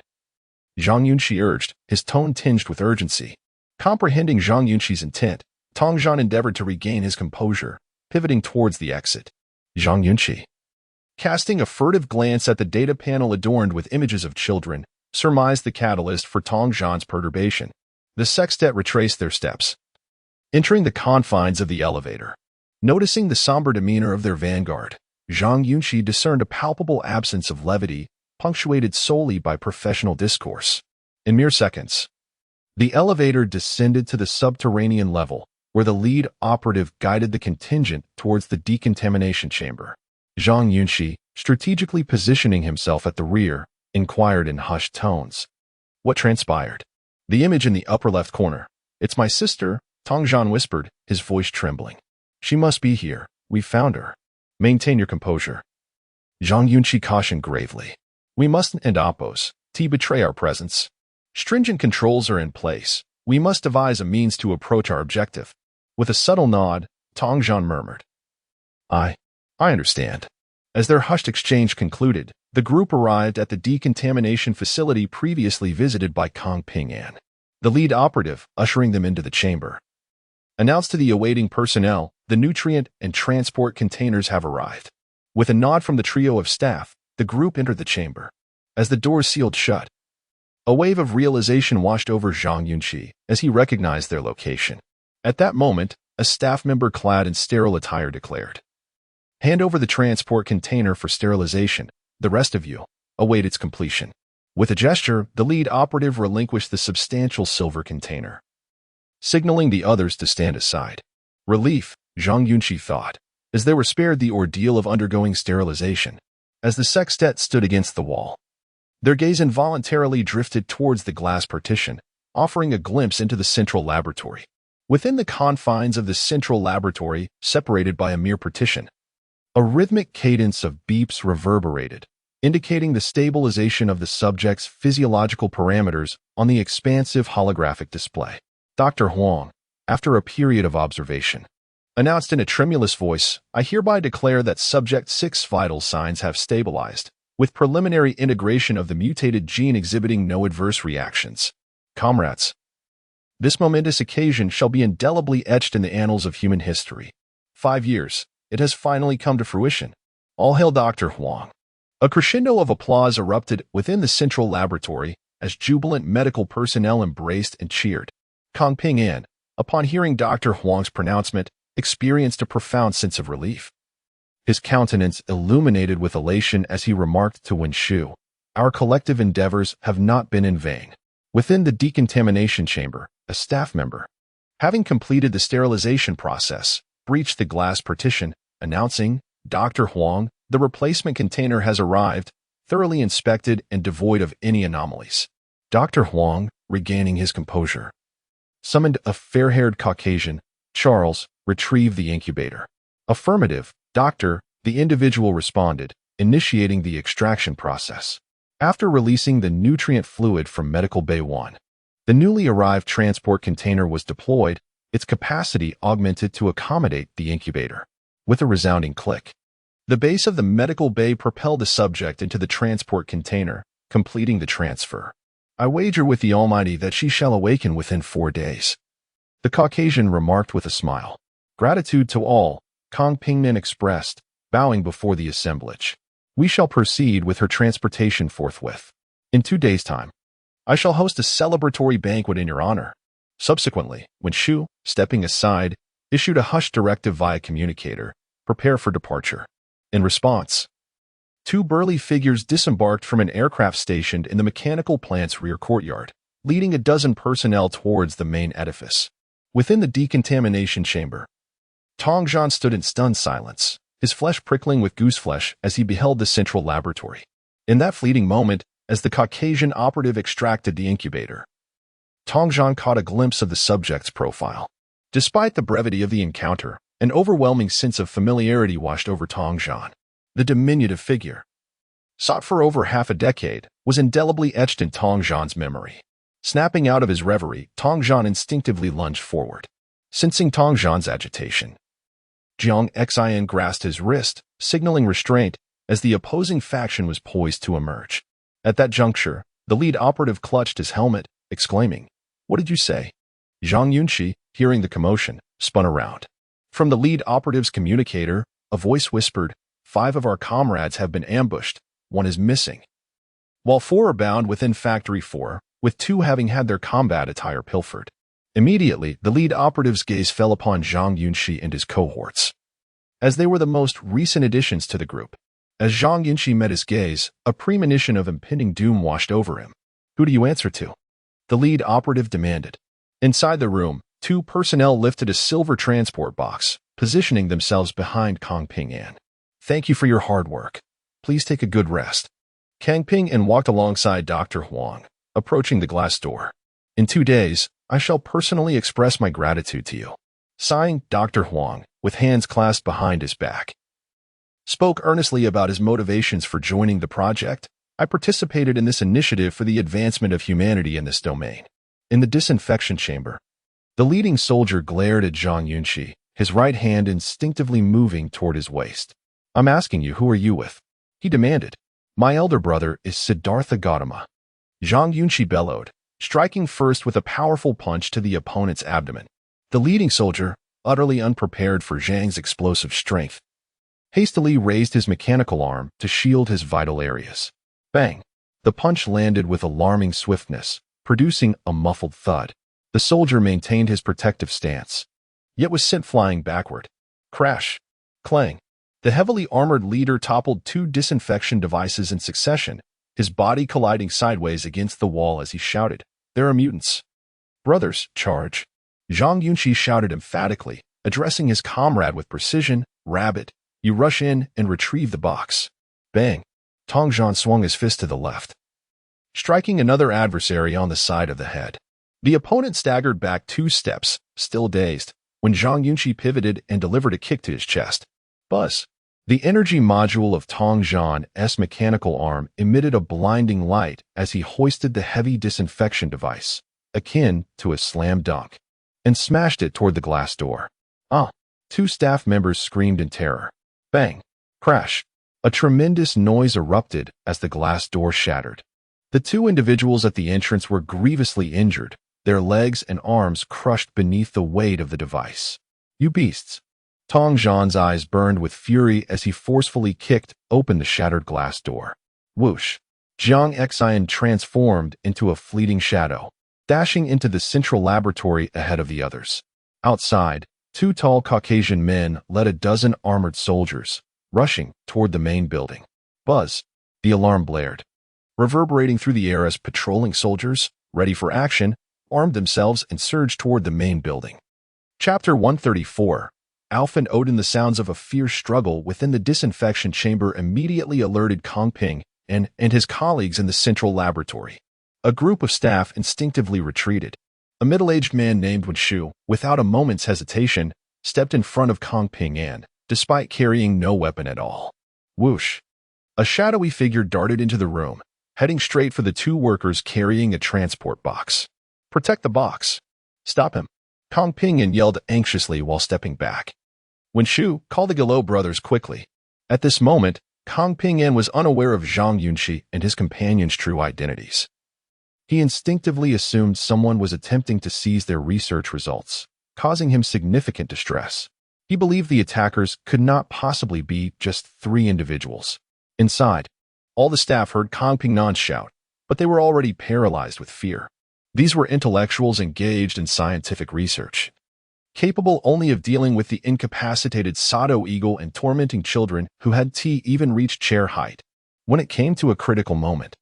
Zhang Yunxi urged, his tone tinged with urgency. Comprehending Zhang Yunxi's intent, Tong Zhan endeavored to regain his composure, pivoting towards the exit. Zhang Yunxi, casting a furtive glance at the data panel adorned with images of children, surmised the catalyst for Tong Zhan's perturbation. The sextet retraced their steps, entering the confines of the elevator. Noticing the somber demeanor of their vanguard, Zhang Yunxi discerned a palpable absence of levity, punctuated solely by professional discourse. In mere seconds, the elevator descended to the subterranean level, where the lead operative guided the contingent towards the decontamination chamber. Zhang Yunxi, strategically positioning himself at the rear, inquired in hushed tones. What transpired? The image in the upper left corner. It's my sister, Tong Zhan whispered, his voice trembling. She must be here. We found her. Maintain your composure, Zhang Yunxi cautioned gravely. We mustn't end oppose, betray our presence. Stringent controls are in place. We must devise a means to approach our objective. With a subtle nod, Tong Zhan murmured, I understand. As their hushed exchange concluded, the group arrived at the decontamination facility previously visited by Kong Ping An. The lead operative, ushering them into the chamber, announced to the awaiting personnel, the nutrient and transport containers have arrived. With a nod from the trio of staff, the group entered the chamber. As the doors sealed shut, a wave of realization washed over Zhang Yunxi as he recognized their location. At that moment, a staff member clad in sterile attire declared, Hand over the transport container for sterilization. The rest of you, await its completion. With a gesture, the lead operative relinquished the substantial silver container, signaling the others to stand aside. Relief, Zhang Yunxi thought, as they were spared the ordeal of undergoing sterilization. As the sextet stood against the wall, their gaze involuntarily drifted towards the glass partition, offering a glimpse into the central laboratory. Within the confines of the central laboratory, separated by a mere partition, a rhythmic cadence of beeps reverberated, indicating the stabilization of the subject's physiological parameters on the expansive holographic display. Dr. Huang, after a period of observation, announced in a tremulous voice, I hereby declare that Subject 6 vital signs have stabilized, with preliminary integration of the mutated gene exhibiting no adverse reactions. Comrades, this momentous occasion shall be indelibly etched in the annals of human history. 5 years, it has finally come to fruition. All hail Dr. Huang. A crescendo of applause erupted within the central laboratory as jubilant medical personnel embraced and cheered. Kong Ping An, upon hearing Dr. Huang's pronouncement, experienced a profound sense of relief. His countenance illuminated with elation as he remarked to Yunxi, "Our collective endeavors have not been in vain." Within the decontamination chamber, a staff member, having completed the sterilization process, breached the glass partition, announcing, "Dr. Huang, the replacement container has arrived, thoroughly inspected and devoid of any anomalies." Dr. Huang, regaining his composure, summoned a fair-haired Caucasian, Charles, retrieve the incubator. "Affirmative, Doctor," the individual responded, initiating the extraction process. After releasing the nutrient fluid from Medical Bay 1, the newly arrived transport container was deployed, its capacity augmented to accommodate the incubator. With a resounding click, the base of the Medical Bay propelled the subject into the transport container, completing the transfer. "I wager with the Almighty that she shall awaken within 4 days," the Caucasian remarked with a smile. "Gratitude to all," Kong Pingmin expressed, bowing before the assemblage. "We shall proceed with her transportation forthwith. In 2 days' time, I shall host a celebratory banquet in your honor." Subsequently, Yunxi, stepping aside, issued a hushed directive via communicator, "Prepare for departure." In response, 2 burly figures disembarked from an aircraft stationed in the mechanical plant's rear courtyard, leading a dozen personnel towards the main edifice. Within the decontamination chamber, Tongzhan stood in stunned silence, his flesh prickling with gooseflesh as he beheld the central laboratory. In that fleeting moment, as the Caucasian operative extracted the incubator, Tongzhan caught a glimpse of the subject's profile. Despite the brevity of the encounter, an overwhelming sense of familiarity washed over Tongzhan. The diminutive figure, sought for over half a decade, was indelibly etched in Tongzhan's memory. Snapping out of his reverie, Tongzhan instinctively lunged forward. Sensing Tongzhan's agitation, Zhang Yunxi grasped his wrist, signaling restraint as the opposing faction was poised to emerge. At that juncture, the lead operative clutched his helmet, exclaiming, "What did you say?" Zhang Yunxi, hearing the commotion, spun around. From the lead operative's communicator, a voice whispered, "5 of our comrades have been ambushed, 1 is missing, while 4 are bound within Factory 4, with 2 having had their combat attire pilfered." Immediately, the lead operative's gaze fell upon Zhang Yunxi and his cohorts, as they were the most recent additions to the group. As Zhang Yunxi met his gaze, a premonition of impending doom washed over him. "Who do you answer to?" the lead operative demanded. Inside the room, 2 personnel lifted a silver transport box, positioning themselves behind Kang Ping-an. "Thank you for your hard work. Please take a good rest." Kang Ping-an walked alongside Dr. Huang, approaching the glass door. "In 2 days, I shall personally express my gratitude to you." Sighing, Dr. Huang, with hands clasped behind his back, spoke earnestly about his motivations for joining the project. "I participated in this initiative for the advancement of humanity in this domain." In the disinfection chamber, the leading soldier glared at Zhang Yunxi, his right hand instinctively moving toward his waist. "I'm asking you, who are you with?" he demanded. "My elder brother is Siddhartha Gautama," Zhang Yunxi bellowed, striking first with a powerful punch to the opponent's abdomen. The leading soldier, utterly unprepared for Zhang's explosive strength, hastily raised his mechanical arm to shield his vital areas. Bang! The punch landed with alarming swiftness, producing a muffled thud. The soldier maintained his protective stance, yet was sent flying backward. Crash! Clang! The heavily armored leader toppled 2 disinfection devices in succession, his body colliding sideways against the wall as he shouted, "There are mutants." "Brothers, charge!" Zhang Yunxi shouted emphatically, addressing his comrade with precision. "Rabbit, you rush in and retrieve the box." Bang! Tongzhan swung his fist to the left, striking another adversary on the side of the head. The opponent staggered back 2 steps, still dazed, when Zhang Yunxi pivoted and delivered a kick to his chest. Buzz! The energy module of Tongzhan's mechanical arm emitted a blinding light as he hoisted the heavy disinfection device, akin to a slam dunk, and smashed it toward the glass door. "Ah!" 2 staff members screamed in terror. Bang! Crash! A tremendous noise erupted as the glass door shattered. The 2 individuals at the entrance were grievously injured, their legs and arms crushed beneath the weight of the device. "You beasts!" Tongzhan's eyes burned with fury as he forcefully kicked open the shattered glass door. Whoosh! Zhang Yunxi transformed into a fleeting shadow, dashing into the central laboratory ahead of the others. Outside, two tall Caucasian men led a dozen armored soldiers, rushing toward the main building. Buzz! The alarm blared, reverberating through the air as patrolling soldiers, ready for action, armed themselves and surged toward the main building. Chapter 134. Alf and Odin. The sounds of a fierce struggle within the disinfection chamber immediately alerted Kong Ping and his colleagues in the central laboratory. A group of staff instinctively retreated. A middle-aged man named Wen Shu, without a moment's hesitation, stepped in front of Kong Ping and, despite carrying no weapon at all, whoosh! A shadowy figure darted into the room, heading straight for the two workers carrying a transport box. "Protect the box! Stop him!" Kong Ping yelled anxiously while stepping back. Wen Shu called the Galo brothers quickly. At this moment, Kong Ping was unaware of Zhang Yunxi and his companion's true identities. He instinctively assumed someone was attempting to seize their research results, causing him significant distress. He believed the attackers could not possibly be just 3 individuals. Inside, all the staff heard Kong Ping shout, but they were already paralyzed with fear. These were intellectuals engaged in scientific research, capable only of dealing with the incapacitated Sato eagle and tormenting children who had even reached chair height. When it came to a critical moment,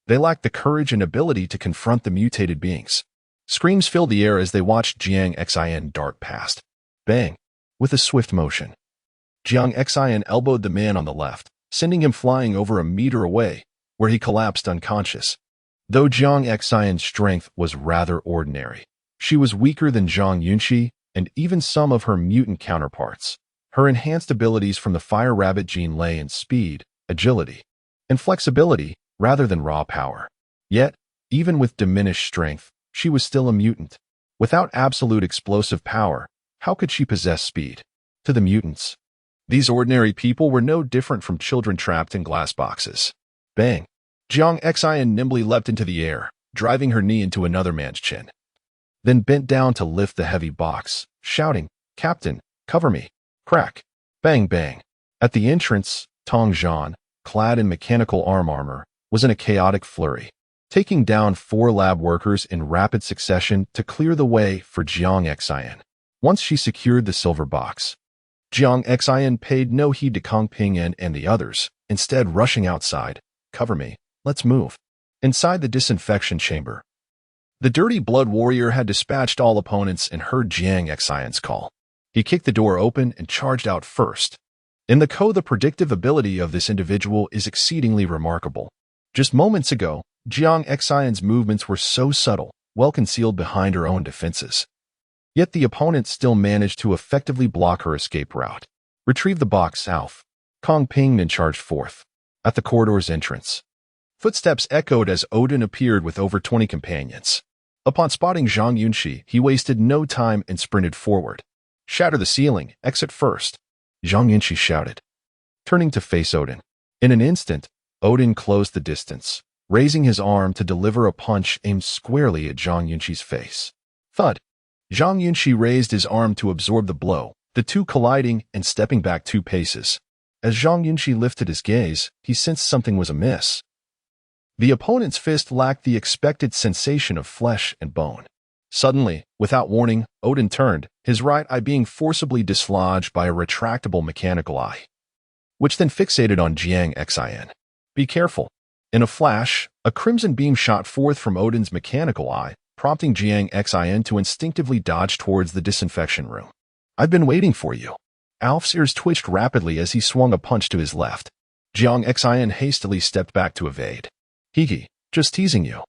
they lacked the courage and ability to confront the mutated beings. Screams filled the air as they watched Jiang Xin dart past. Bang! With a swift motion, Jiang Xin elbowed the man on the left, sending him flying over a meter away, where he collapsed unconscious. Though Zhang Yunxi's strength was rather ordinary, she was weaker than Zhang Yunxi and even some of her mutant counterparts. Her enhanced abilities from the Fire Rabbit gene lay in speed, agility, and flexibility rather than raw power. Yet, even with diminished strength, she was still a mutant. Without absolute explosive power, how could she possess speed? To the mutants, these ordinary people were no different from children trapped in glass boxes. Bang! Jiang Xin nimbly leapt into the air, driving her knee into another man's chin, then bent down to lift the heavy box, shouting, "Captain, cover me!" Crack! Bang bang! At the entrance, Tong Zhan, clad in mechanical armor, was in a chaotic flurry, taking down 4 lab workers in rapid succession to clear the way for Jiang Xin. Once she secured the silver box, Jiang Xin paid no heed to Kong Ping and the others, instead rushing outside. "Cover me. Let's move." Inside the disinfection chamber, the dirty blood warrior had dispatched all opponents and heard Jiang Xin's call. He kicked the door open and charged out first. In the predictive ability of this individual is exceedingly remarkable. Just moments ago, Jiang Xin's movements were so subtle, well concealed behind her own defenses. Yet the opponent still managed to effectively block her escape route. "Retrieve the box, Alf." Kong Ping charged forth. At the corridor's entrance, footsteps echoed as Odin appeared with over 20 companions. Upon spotting Zhang Yunxi, he wasted no time and sprinted forward. "Shatter the ceiling, exit first," Zhang Yunxi shouted, turning to face Odin. In an instant, Odin closed the distance, raising his arm to deliver a punch aimed squarely at Zhang Yunxi's face. Thud! Zhang Yunxi raised his arm to absorb the blow, the two colliding and stepping back 2 paces. As Zhang Yunxi lifted his gaze, he sensed something was amiss. The opponent's fist lacked the expected sensation of flesh and bone. Suddenly, without warning, Odin turned, his right eye being forcibly dislodged by a retractable mechanical eye, which then fixated on Jiang Xin. "Be careful." In a flash, a crimson beam shot forth from Odin's mechanical eye, prompting Jiang Xin to instinctively dodge towards the disinfection room. "I've been waiting for you." Alf's ears twitched rapidly as he swung a punch to his left. Jiang Xin hastily stepped back to evade. "Hiki, just teasing you."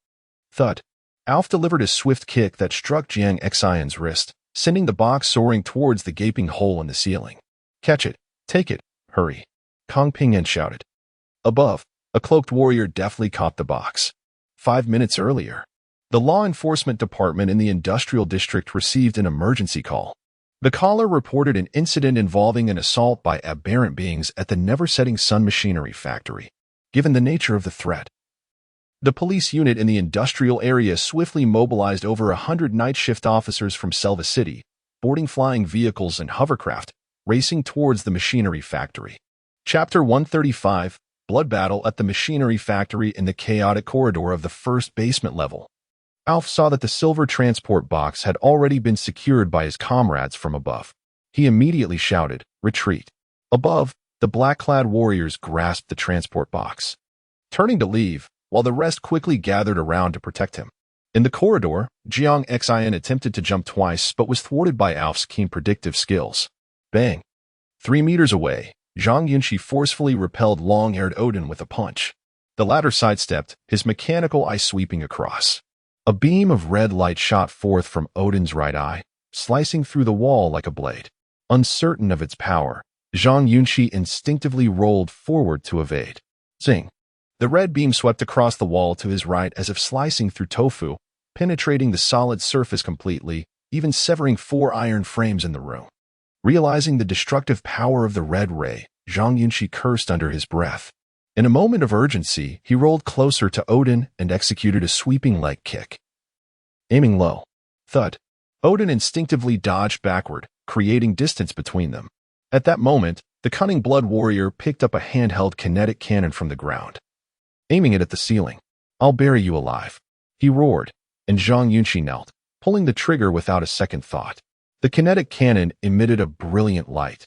Thud. Alf delivered a swift kick that struck Jiang Xin's wrist, sending the box soaring towards the gaping hole in the ceiling. "Catch it. Take it. Hurry." Kong Ping shouted. Above, a cloaked warrior deftly caught the box. 5 minutes earlier, the law enforcement department in the industrial district received an emergency call. The caller reported an incident involving an assault by aberrant beings at the never-setting sun machinery factory. Given the nature of the threat, the police unit in the industrial area swiftly mobilized over 100 night shift officers from Selva City, boarding flying vehicles and hovercraft, racing towards the machinery factory. Chapter 135, Blood Battle at the Machinery Factory in the chaotic corridor of the first basement level. Alf saw that the silver transport box had already been secured by his comrades from above. He immediately shouted, "Retreat!" Above, the black-clad warriors grasped the transport box, turning to leave, while the rest quickly gathered around to protect him. In the corridor, Zhang Yunxi attempted to jump twice but was thwarted by Alf's keen predictive skills. Bang! 3 meters away, Zhang Yunxi forcefully repelled long-haired Odin with a punch. The latter sidestepped, his mechanical eye sweeping across. A beam of red light shot forth from Odin's right eye, slicing through the wall like a blade. Uncertain of its power, Zhang Yunxi instinctively rolled forward to evade. Zing! The red beam swept across the wall to his right as if slicing through tofu, penetrating the solid surface completely, even severing 4 iron frames in the room. Realizing the destructive power of the red ray, Zhang Yunxi cursed under his breath. In a moment of urgency, he rolled closer to Odin and executed a sweeping leg kick. Aiming low. Thud. Odin instinctively dodged backward, creating distance between them. At that moment, the cunning blood warrior picked up a handheld kinetic cannon from the ground. Aiming it at the ceiling. "I'll bury you alive," he roared, and Zhang Yunxi knelt, pulling the trigger without a second thought. The kinetic cannon emitted a brilliant light,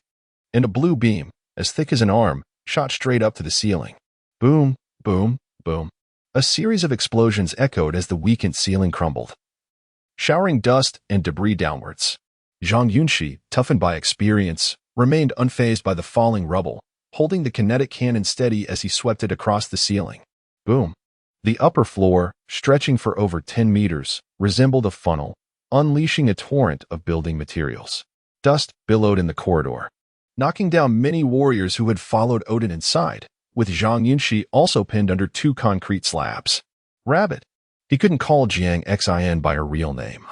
and a blue beam, as thick as an arm, shot straight up to the ceiling. Boom, boom, boom. A series of explosions echoed as the weakened ceiling crumbled, showering dust and debris downwards. Zhang Yunxi, toughened by experience, remained unfazed by the falling rubble, holding the kinetic cannon steady as he swept it across the ceiling. Boom. The upper floor, stretching for over 10 meters, resembled a funnel, unleashing a torrent of building materials. Dust billowed in the corridor, knocking down many warriors who had followed Odin inside, with Zhang Yunxi also pinned under 2 concrete slabs. Rabbit. He couldn't call Zhang Yunxi by her real name,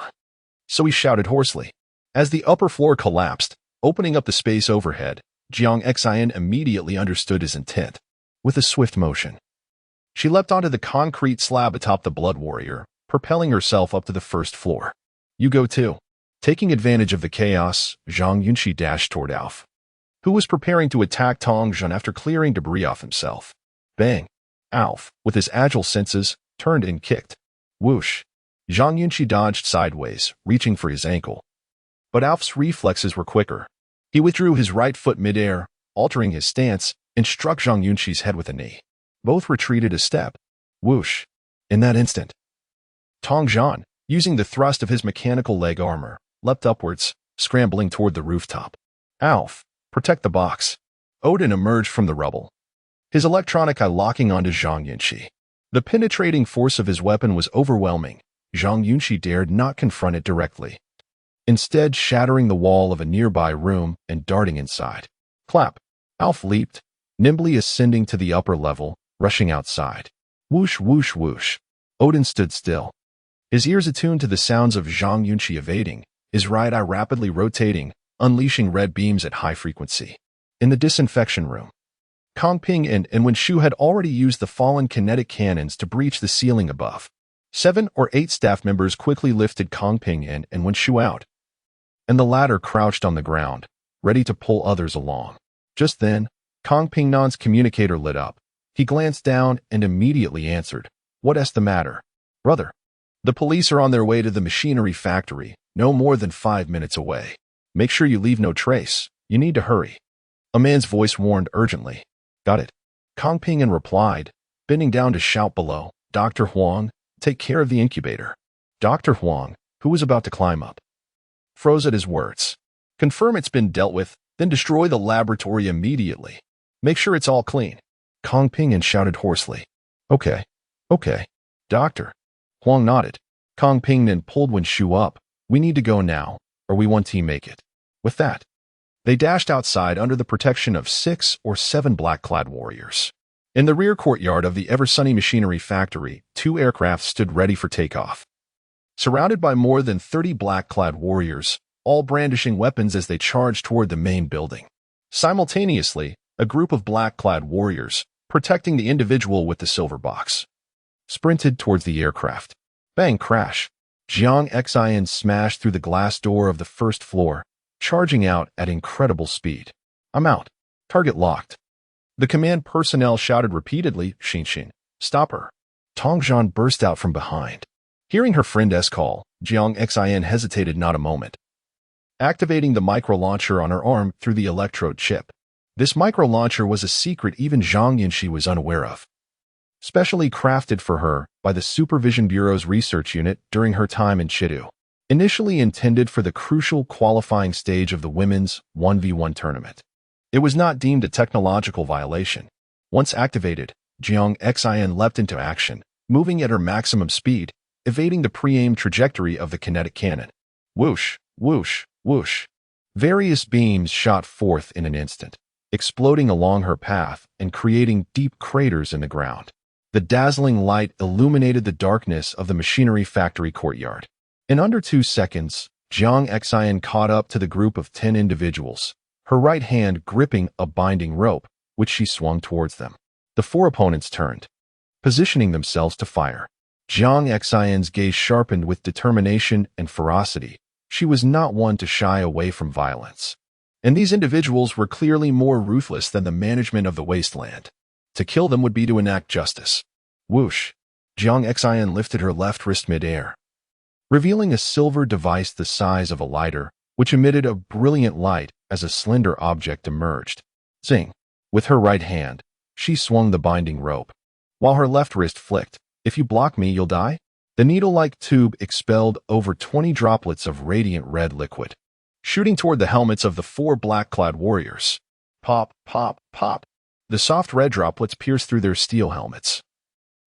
so he shouted hoarsely. As the upper floor collapsed, opening up the space overhead, Zhang Yunxi immediately understood his intent. With a swift motion, she leapt onto the concrete slab atop the blood warrior, propelling herself up to the first floor. "You go too." Taking advantage of the chaos, Zhang Yunxi dashed toward Alf, who was preparing to attack Tong Jun after clearing debris off himself. Bang! Alf, with his agile senses, turned and kicked. Whoosh! Zhang Yunxi dodged sideways, reaching for his ankle. But Alf's reflexes were quicker. He withdrew his right foot midair, altering his stance, and struck Zhang Yunxi's head with a knee. Both retreated a step. Whoosh! In that instant, Tong Jun, using the thrust of his mechanical leg armor, leapt upwards, scrambling toward the rooftop. "Alf, protect the box." Odin emerged from the rubble, his electronic eye locking onto Zhang Yunxi. The penetrating force of his weapon was overwhelming. Zhang Yunxi dared not confront it directly, instead shattering the wall of a nearby room and darting inside. Clap! Alf leaped, nimbly ascending to the upper level, rushing outside. Whoosh, whoosh, whoosh. Odin stood still, his ears attuned to the sounds of Zhang Yunxi evading, his right eye rapidly rotating, unleashing red beams at high frequency. In the disinfection room, Kong Ping and Wenshu had already used the fallen kinetic cannons to breach the ceiling above. 7 or 8 staff members quickly lifted Kong Ping and Wenshu out, and the latter crouched on the ground, ready to pull others along. Just then, Kong Ping Nan's communicator lit up. He glanced down and immediately answered, "What's the matter?" "Brother, the police are on their way to the machinery factory, no more than 5 minutes away. Make sure you leave no trace. You need to hurry." A man's voice warned urgently. "Got it." Kong Ping replied, bending down to shout below, "Dr. Huang, take care of the incubator." Dr. Huang, who was about to climb up, froze at his words. "Confirm it's been dealt with, then destroy the laboratory immediately. Make sure it's all clean." Kong Ping shouted hoarsely. Okay. Doctor. Huang nodded. Kong Ping pulled Wenshu up. "We need to go now, or we won't make it." With that, they dashed outside under the protection of 6 or 7 black-clad warriors. In the rear courtyard of the ever-sunny machinery factory, 2 aircraft stood ready for takeoff. Surrounded by more than 30 black-clad warriors, all brandishing weapons as they charged toward the main building. Simultaneously, a group of black-clad warriors, protecting the individual with the silver box, sprinted towards the aircraft. Bang, crash. Zhang Yunxi smashed through the glass door of the first floor, charging out at incredible speed. "I'm out. Target locked." The command personnel shouted repeatedly, "Xin, stop her." Tong Jun burst out from behind, Hearing her friend's call, Zhang Yunxi hesitated not a moment, activating the micro-launcher on her arm through the electrode chip. This micro-launcher was a secret even Zhang Yunxi was unaware of, specially crafted for her by the Supervision Bureau's research unit during her time in Chengdu. Initially intended for the crucial qualifying stage of the women's 1v1 tournament, it was not deemed a technological violation. Once activated, Zhang Yunxi leapt into action, moving at her maximum speed, evading the pre-aimed trajectory of the kinetic cannon. Whoosh, whoosh, whoosh. Various beams shot forth in an instant, exploding along her path and creating deep craters in the ground. The dazzling light illuminated the darkness of the machinery factory courtyard. In under 2 seconds, Zhang Yunxi caught up to the group of 10 individuals, her right hand gripping a binding rope, which she swung towards them. The 4 opponents turned, positioning themselves to fire. Zhang Yunxi's gaze sharpened with determination and ferocity. She was not one to shy away from violence. And these individuals were clearly more ruthless than the management of the wasteland. To kill them would be to enact justice. Whoosh! Zhang Yunxi lifted her left wrist mid-air, revealing a silver device the size of a lighter, which emitted a brilliant light as a slender object emerged. Zing! With her right hand, she swung the binding rope, while her left wrist flicked. If you block me, you'll die? The needle-like tube expelled over 20 droplets of radiant red liquid, shooting toward the helmets of the 4 black-clad warriors. Pop, pop, pop. The soft red droplets pierced through their steel helmets,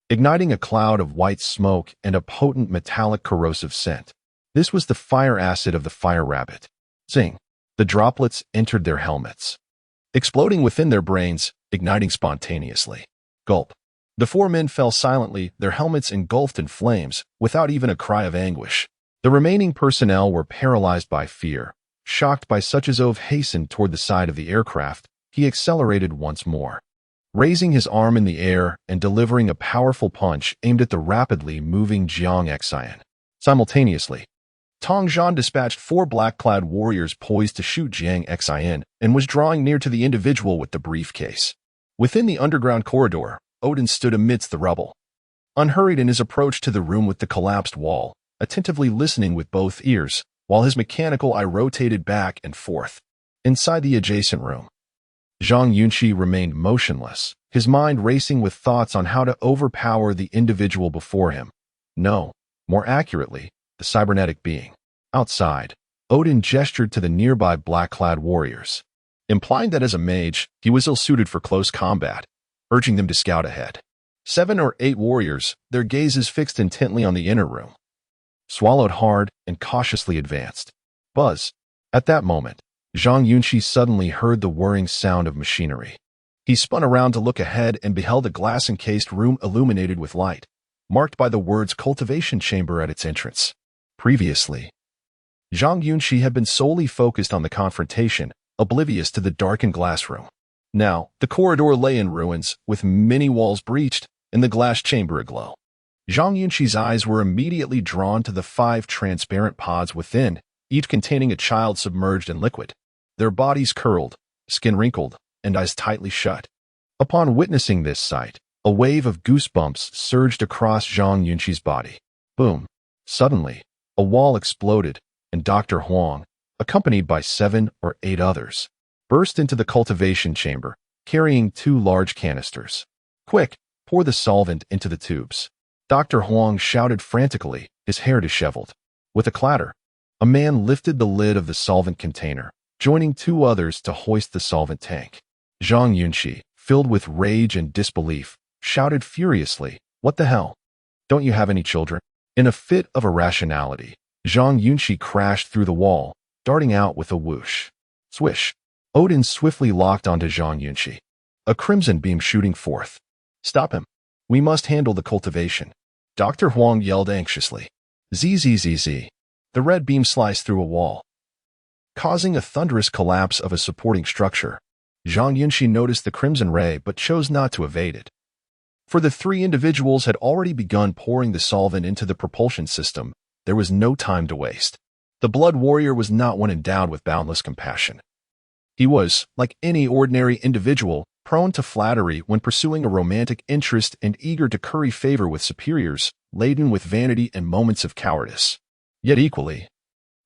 igniting a cloud of white smoke and a potent metallic corrosive scent. This was the fire acid of the fire rabbit. Zing! The droplets entered their helmets, exploding within their brains, igniting spontaneously. Gulp! The 4 men fell silently, their helmets engulfed in flames, without even a cry of anguish. The remaining personnel were paralyzed by fear. Shocked by such as Ove hastened toward the side of the aircraft, he accelerated once more, raising his arm in the air and delivering a powerful punch aimed at the rapidly moving Zhang Yunxi. Simultaneously, Tong Zhan dispatched 4 black-clad warriors poised to shoot Zhang Yunxi and was drawing near to the individual with the briefcase. Within the underground corridor, Odin stood amidst the rubble, unhurried in his approach to the room with the collapsed wall, attentively listening with both ears, while his mechanical eye rotated back and forth. Inside the adjacent room, Zhang Yunxi remained motionless, his mind racing with thoughts on how to overpower the individual before him. No, more accurately, the cybernetic being. Outside, Odin gestured to the nearby black-clad warriors, implying that as a mage, he was ill-suited for close combat, urging them to scout ahead. 7 or 8 warriors, their gazes fixed intently on the inner room, swallowed hard and cautiously advanced. Buzz! At that moment, Zhang Yunxi suddenly heard the whirring sound of machinery. He spun around to look ahead and beheld a glass-encased room illuminated with light, marked by the words cultivation chamber at its entrance. Previously, Zhang Yunxi had been solely focused on the confrontation, oblivious to the darkened glass room. Now, the corridor lay in ruins, with many walls breached and the glass chamber aglow. Zhang Yunxi's eyes were immediately drawn to the 5 transparent pods within, each containing a child submerged in liquid, their bodies curled, skin wrinkled, and eyes tightly shut. Upon witnessing this sight, a wave of goosebumps surged across Zhang Yunxi's body. Boom! Suddenly, a wall exploded, and Dr. Huang, accompanied by 7 or 8 others, burst into the cultivation chamber, carrying 2 large canisters. Quick, pour the solvent into the tubes. Dr. Huang shouted frantically, his hair disheveled. With a clatter, a man lifted the lid of the solvent container, joining 2 others to hoist the solvent tank. Zhang Yunxi, filled with rage and disbelief, shouted furiously, "What the hell? Don't you have any children?" In a fit of irrationality, Zhang Yunxi crashed through the wall, darting out with a whoosh. Swish! Odin swiftly locked onto Zhang Yunxi, a crimson beam shooting forth. "Stop him. We must handle the cultivation." Dr. Huang yelled anxiously. Zzz. The red beam sliced through a wall, causing a thunderous collapse of a supporting structure. Zhang Yunxi noticed the crimson ray but chose not to evade it, for the 3 individuals had already begun pouring the solvent into the propulsion system. There was no time to waste. The Blood Warrior was not one endowed with boundless compassion. He was, like any ordinary individual, prone to flattery when pursuing a romantic interest and eager to curry favor with superiors, laden with vanity and moments of cowardice. Yet equally,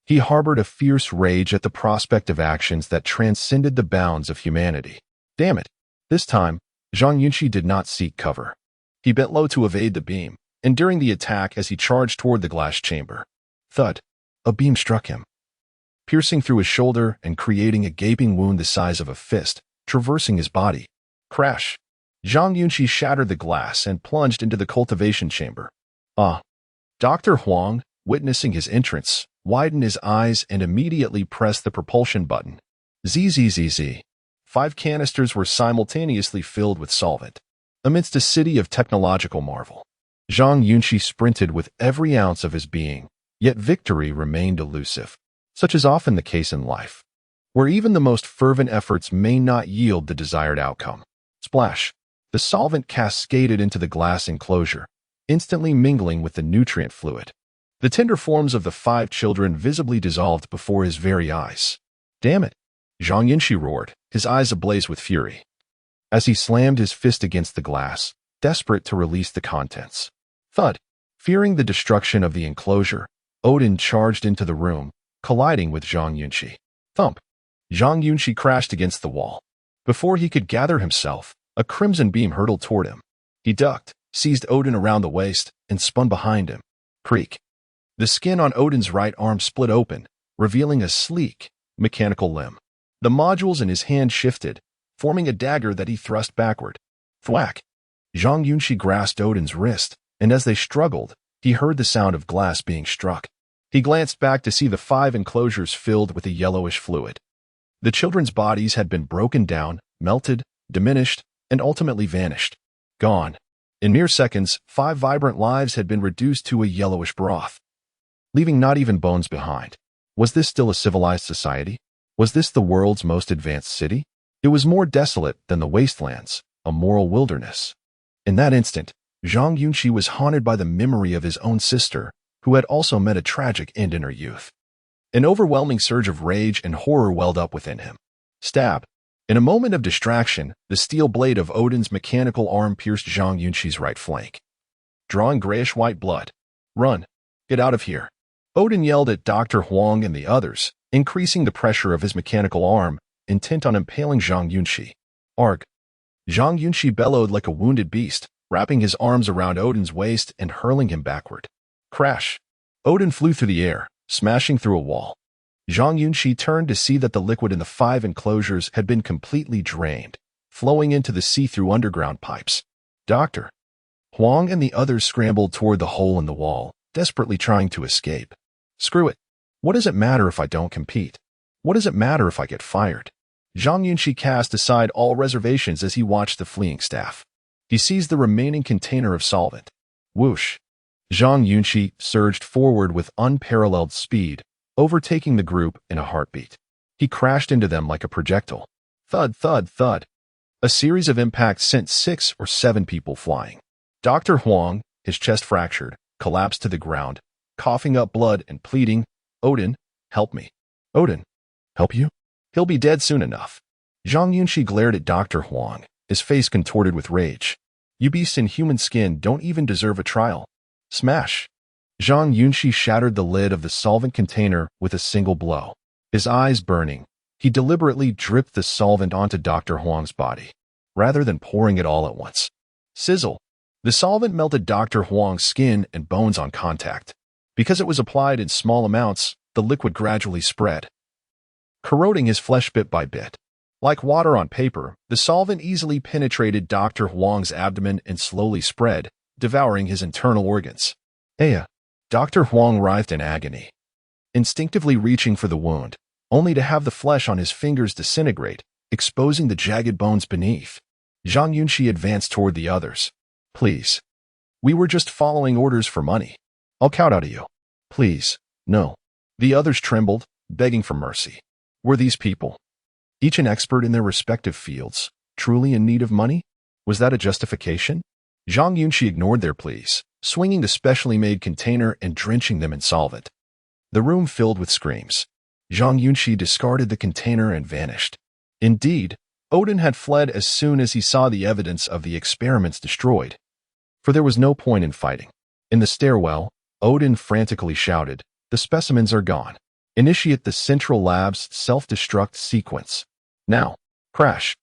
he harbored a fierce rage at the prospect of actions that transcended the bounds of humanity. Damn it! This time, Zhang Yunxi did not seek cover. He bent low to evade the beam, enduring the attack as he charged toward the glass chamber. Thud! A beam struck him, piercing through his shoulder and creating a gaping wound the size of a fist, traversing his body. Crash! Zhang Yunxi shattered the glass and plunged into the cultivation chamber. Dr. Huang, witnessing his entrance, widened his eyes and immediately pressed the propulsion button. Zzz. 5 canisters were simultaneously filled with solvent. Amidst a city of technological marvel, Zhang Yunxi sprinted with every ounce of his being, yet victory remained elusive. Such is often the case in life, where even the most fervent efforts may not yield the desired outcome. Splash! The solvent cascaded into the glass enclosure, instantly mingling with the nutrient fluid. The tender forms of the 5 children visibly dissolved before his very eyes. Damn it! Zhang Yunxi roared, his eyes ablaze with fury, as he slammed his fist against the glass, desperate to release the contents. Thud! Fearing the destruction of the enclosure, Odin charged into the room, colliding with Zhang Yunxi. Thump! Zhang Yunxi crashed against the wall. Before he could gather himself, a crimson beam hurtled toward him. He ducked, seized Odin around the waist, and spun behind him. Creak! The skin on Odin's right arm split open, revealing a sleek, mechanical limb. The modules in his hand shifted, forming a dagger that he thrust backward. Thwack! Zhang Yunxi grasped Odin's wrist, and as they struggled, he heard the sound of glass being struck. He glanced back to see the 5 enclosures filled with a yellowish fluid. The children's bodies had been broken down, melted, diminished, and ultimately vanished. Gone. In mere seconds, 5 vibrant lives had been reduced to a yellowish broth, leaving not even bones behind. Was this still a civilized society? Was this the world's most advanced city? It was more desolate than the wastelands, a moral wilderness. In that instant, Zhang Yunxi was haunted by the memory of his own sister, who had also met a tragic end in her youth. An overwhelming surge of rage and horror welled up within him. Stab! In a moment of distraction, the steel blade of Odin's mechanical arm pierced Zhang Yunxi's right flank, drawing grayish-white blood. Run! Get out of here! Odin yelled at Dr. Huang and the others, increasing the pressure of his mechanical arm, intent on impaling Zhang Yunxi. Arg! Zhang Yunxi bellowed like a wounded beast, wrapping his arms around Odin's waist and hurling him backward. Crash! Odin flew through the air, smashing through a wall. Zhang Yunxi turned to see that the liquid in the 5 enclosures had been completely drained, flowing into the see-through underground pipes. Dr. Huang and the others scrambled toward the hole in the wall, desperately trying to escape. Screw it. What does it matter if I don't compete? What does it matter if I get fired? Zhang Yunxi cast aside all reservations as he watched the fleeing staff. He seized the remaining container of solvent. Whoosh! Zhang Yunxi surged forward with unparalleled speed, overtaking the group in a heartbeat. He crashed into them like a projectile. Thud, thud, thud. A series of impacts sent 6 or 7 people flying. Dr. Huang, his chest fractured, collapsed to the ground, coughing up blood and pleading, Odin, help me. Odin, help you? He'll be dead soon enough. Zhang Yunxi glared at Dr. Huang, his face contorted with rage. You beasts in human skin don't even deserve a trial. Smash! Zhang Yunxi shattered the lid of the solvent container with a single blow. His eyes burning, he deliberately dripped the solvent onto Dr. Huang's body, rather than pouring it all at once. Sizzle! The solvent melted Dr. Huang's skin and bones on contact. Because it was applied in small amounts, the liquid gradually spread, corroding his flesh bit by bit. Like water on paper, the solvent easily penetrated Dr. Huang's abdomen and slowly spread, devouring his internal organs. Aya! Dr. Huang writhed in agony, instinctively reaching for the wound, only to have the flesh on his fingers disintegrate, exposing the jagged bones beneath. Zhang Yunxi advanced toward the others. Please. We were just following orders for money. I'll count out of you. Please. No. The others trembled, begging for mercy. Were these people, each an expert in their respective fields, truly in need of money? Was that a justification? Zhang Yunxi ignored their pleas, swinging the specially made container and drenching them in solvent. The room filled with screams. Zhang Yunxi discarded the container and vanished. Indeed, Odin had fled as soon as he saw the evidence of the experiments destroyed. For there was no point in fighting. In the stairwell, Odin frantically shouted, "The specimens are gone. Initiate the Central Lab's self-destruct sequence. Now." Crash.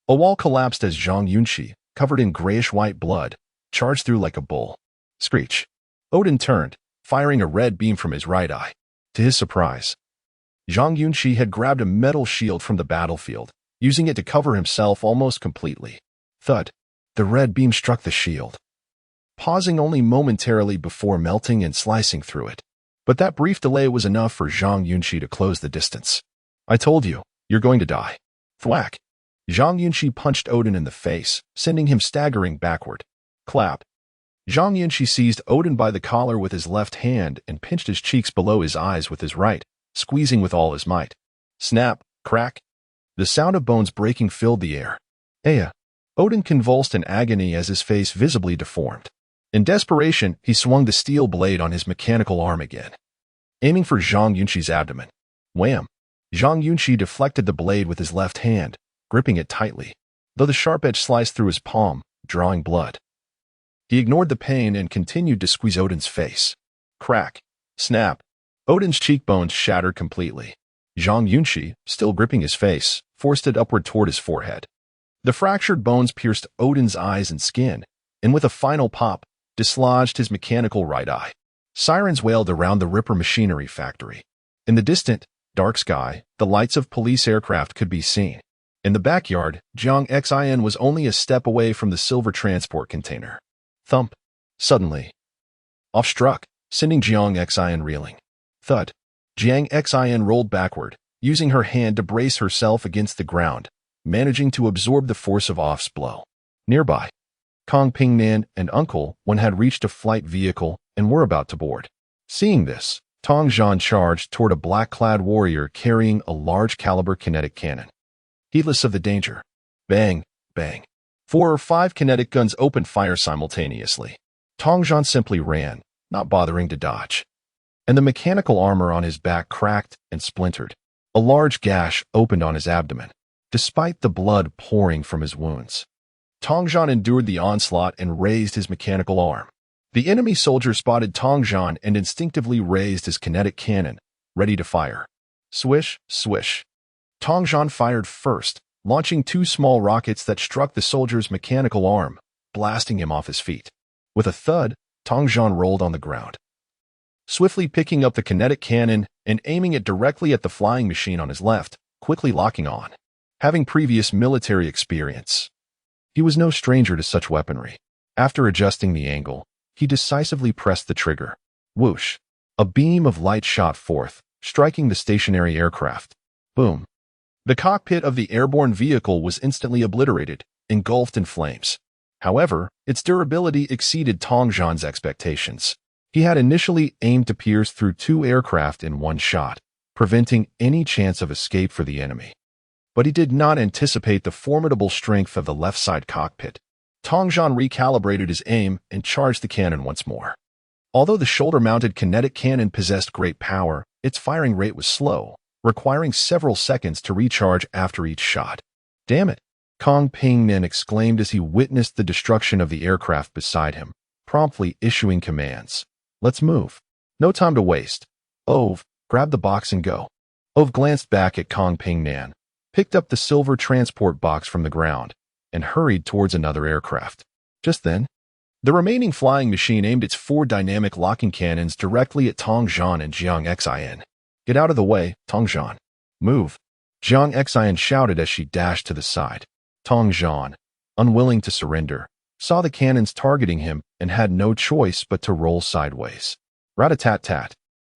A wall collapsed as Zhang Yunxi, covered in grayish-white blood, charged through like a bull. Screech. Odin turned, firing a red beam from his right eye. To his surprise, Zhang Yunxi had grabbed a metal shield from the battlefield, using it to cover himself almost completely. Thud. The red beam struck the shield, pausing only momentarily before melting and slicing through it. But that brief delay was enough for Zhang Yunxi to close the distance. "I told you, you're going to die." Thwack. Zhang Yunxi punched Odin in the face, sending him staggering backward. Clap. Zhang Yunxi seized Odin by the collar with his left hand and pinched his cheeks below his eyes with his right, squeezing with all his might. Snap, crack. The sound of bones breaking filled the air. Aya. Odin convulsed in agony as his face visibly deformed. In desperation, he swung the steel blade on his mechanical arm again, aiming for Zhang Yunxi's abdomen. Wham! Zhang Yunxi deflected the blade with his left hand, gripping it tightly, though the sharp edge sliced through his palm, drawing blood. He ignored the pain and continued to squeeze Odin's face. Crack. Snap. Odin's cheekbones shattered completely. Zhang Yunxi, still gripping his face, forced it upward toward his forehead. The fractured bones pierced Odin's eyes and skin, and with a final pop, dislodged his mechanical right eye. Sirens wailed around the Ripper machinery factory. In the distant, dark sky, the lights of police aircraft could be seen. In the backyard, Zhang Xin was only a step away from the silver transport container. Thump. Suddenly, off struck, sending Zhang Xin reeling. Thud. Zhang Xin rolled backward, using her hand to brace herself against the ground, managing to absorb the force of Off's blow. Nearby, Kong Pingnan and Uncle Wen had reached a flight vehicle and were about to board. Seeing this, Tong Zhan charged toward a black-clad warrior carrying a large-caliber kinetic cannon. Heedless of the danger, bang, bang. 4 or 5 kinetic guns opened fire simultaneously. Tong Zhan simply ran, not bothering to dodge. And the mechanical armor on his back cracked and splintered. A large gash opened on his abdomen, despite the blood pouring from his wounds. Tong Zhan endured the onslaught and raised his mechanical arm. The enemy soldier spotted Tong Zhan and instinctively raised his kinetic cannon, ready to fire. Swish, swish. Tong Zhan fired first, launching 2 small rockets that struck the soldier's mechanical arm, blasting him off his feet. With a thud, Tong Zhan rolled on the ground, swiftly picking up the kinetic cannon and aiming it directly at the flying machine on his left, quickly locking on. Having previous military experience, he was no stranger to such weaponry. After adjusting the angle, he decisively pressed the trigger. Whoosh! A beam of light shot forth, striking the stationary aircraft. Boom! The cockpit of the airborne vehicle was instantly obliterated, engulfed in flames. However, its durability exceeded Tong Zhan's expectations. He had initially aimed to pierce through 2 aircraft in one shot, preventing any chance of escape for the enemy. But he did not anticipate the formidable strength of the left side cockpit. Tong Zhan recalibrated his aim and charged the cannon once more. Although the shoulder-mounted kinetic cannon possessed great power, its firing rate was slow, requiring several seconds to recharge after each shot. Damn it! Kong Pingnan exclaimed as he witnessed the destruction of the aircraft beside him, promptly issuing commands. Let's move. No time to waste. Ove, grab the box and go. Ove glanced back at Kong Pingnan, picked up the silver transport box from the ground, and hurried towards another aircraft. Just then, the remaining flying machine aimed its 4 dynamic locking cannons directly at Tong Zhan and Zhang Xin. Get out of the way, Tong Zhan. Move. Zhang Xin shouted as she dashed to the side. Tong Zhan, unwilling to surrender, saw the cannons targeting him and had no choice but to roll sideways. Rat-a-tat-tat.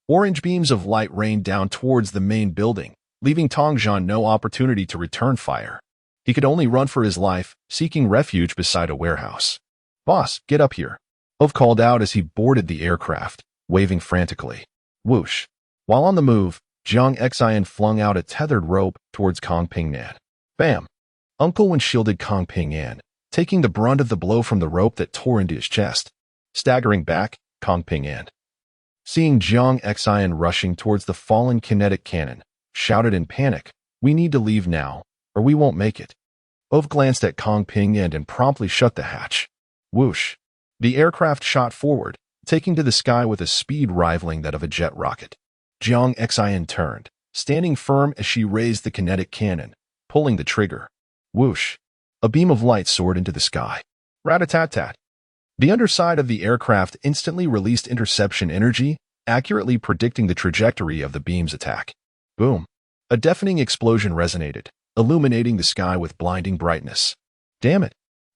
Orange beams of light rained down towards the main building, leaving Tong Zhan no opportunity to return fire. He could only run for his life, seeking refuge beside a warehouse. Boss, get up here. Ove called out as he boarded the aircraft, waving frantically. Whoosh. While on the move, Zhang Xin flung out a tethered rope towards Kong Pingnan. Bam! Uncle Wen shielded Kong Pingnan, taking the brunt of the blow from the rope that tore into his chest. Staggering back, Kong Pingnan, seeing Zhang Xin rushing towards the fallen kinetic cannon, shouted in panic, "We need to leave now, or we won't make it." Ove glanced at Kong Pingnan and promptly shut the hatch. Whoosh! The aircraft shot forward, taking to the sky with a speed rivaling that of a jet rocket. Zhang Yunxi turned, standing firm as she raised the kinetic cannon, pulling the trigger. Whoosh! A beam of light soared into the sky. Rat-a-tat-tat! The underside of the aircraft instantly released interception energy, accurately predicting the trajectory of the beam's attack. Boom! A deafening explosion resonated, illuminating the sky with blinding brightness. Damn it!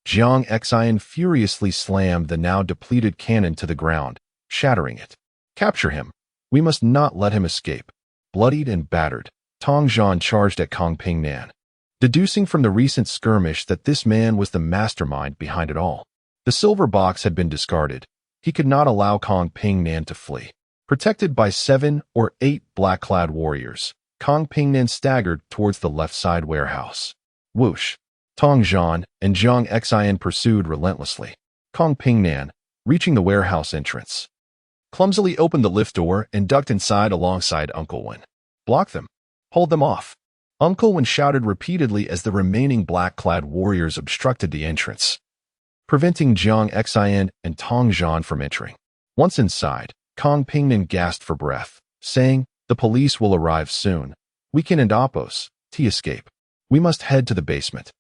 Zhang Yunxi furiously slammed the now depleted cannon to the ground, shattering it. Capture him! We must not let him escape. Bloodied and battered, Tong Zhan charged at Kong Ping Nan, deducing from the recent skirmish that this man was the mastermind behind it all. The silver box had been discarded. He could not allow Kong Ping Nan to flee. Protected by 7 or 8 black-clad warriors, Kong Ping Nan staggered towards the left-side warehouse. Whoosh! Tong Zhan and Zhang Yunxi pursued relentlessly. Kong Ping Nan, reaching the warehouse entrance, clumsily opened the lift door and ducked inside alongside Uncle Wen. Block them! Hold them off! Uncle Wen shouted repeatedly as the remaining black-clad warriors obstructed the entrance, preventing Zhang Yunxi and Tong Zhan from entering. Once inside, Kong Ping Nan gasped for breath, saying, "The police will arrive soon. We can and oppose to escape. We must head to the basement."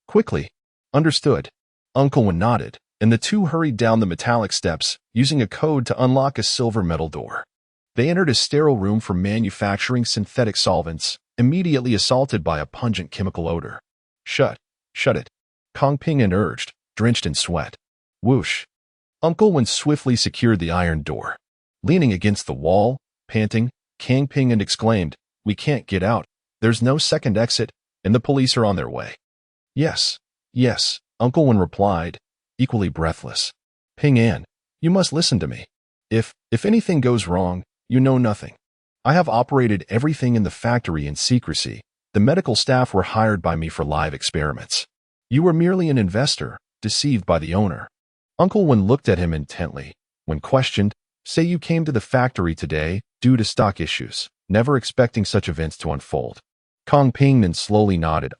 Quickly. Understood. Uncle Wen nodded, and the two hurried down the metallic steps, using a code to unlock a silver metal door. They entered a sterile room for manufacturing synthetic solvents, immediately assaulted by a pungent chemical odor. Shut it, Kong Ping Nan urged, drenched in sweat. Whoosh! Uncle Wen swiftly secured the iron door. Leaning against the wall, panting, Kang Ping Nan exclaimed, "We can't get out. There's no second exit, and the police are on their way." Yes, Uncle Wen replied, equally breathless. Ping An, you must listen to me. If anything goes wrong, you know nothing. I have operated everything in the factory in secrecy. The medical staff were hired by me for live experiments. You were merely an investor, deceived by the owner. Uncle Wen looked at him intently. When questioned, say you came to the factory today due to stock issues, never expecting such events to unfold. Kong Ping Nan slowly nodded.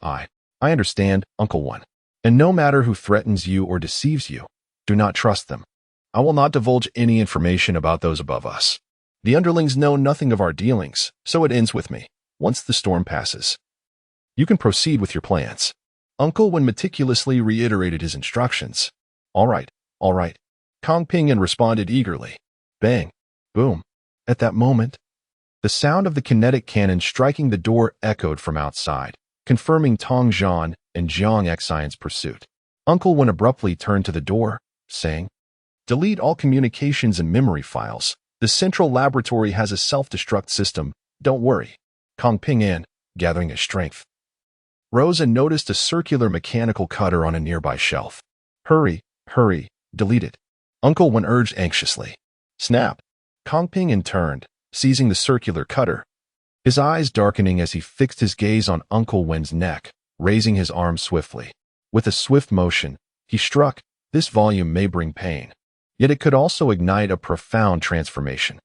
I understand, Uncle Wen. And no matter who threatens you or deceives you, do not trust them. I will not divulge any information about those above us. The underlings know nothing of our dealings, so it ends with me. Once the storm passes, you can proceed with your plans. Uncle Wen meticulously reiterated his instructions. All right. Kong Ping Nan responded eagerly. Bang! Boom! At that moment, the sound of the kinetic cannon striking the door echoed from outside, confirming Tong Zhan and Zhang Yunxi's pursuit. Uncle Wen abruptly turned to the door, saying, "Delete all communications and memory files. The central laboratory has a self-destruct system. Don't worry." Kong Ping Nan, gathering his strength, rose and noticed a circular mechanical cutter on a nearby shelf. Hurry, delete it," Uncle Wen urged anxiously. Snap! Kong Ping Nan turned, seizing the circular cutter, his eyes darkening as he fixed his gaze on Uncle Wen's neck, raising his arm swiftly. With a swift motion, he struck. This volume may bring pain, yet it could also ignite a profound transformation.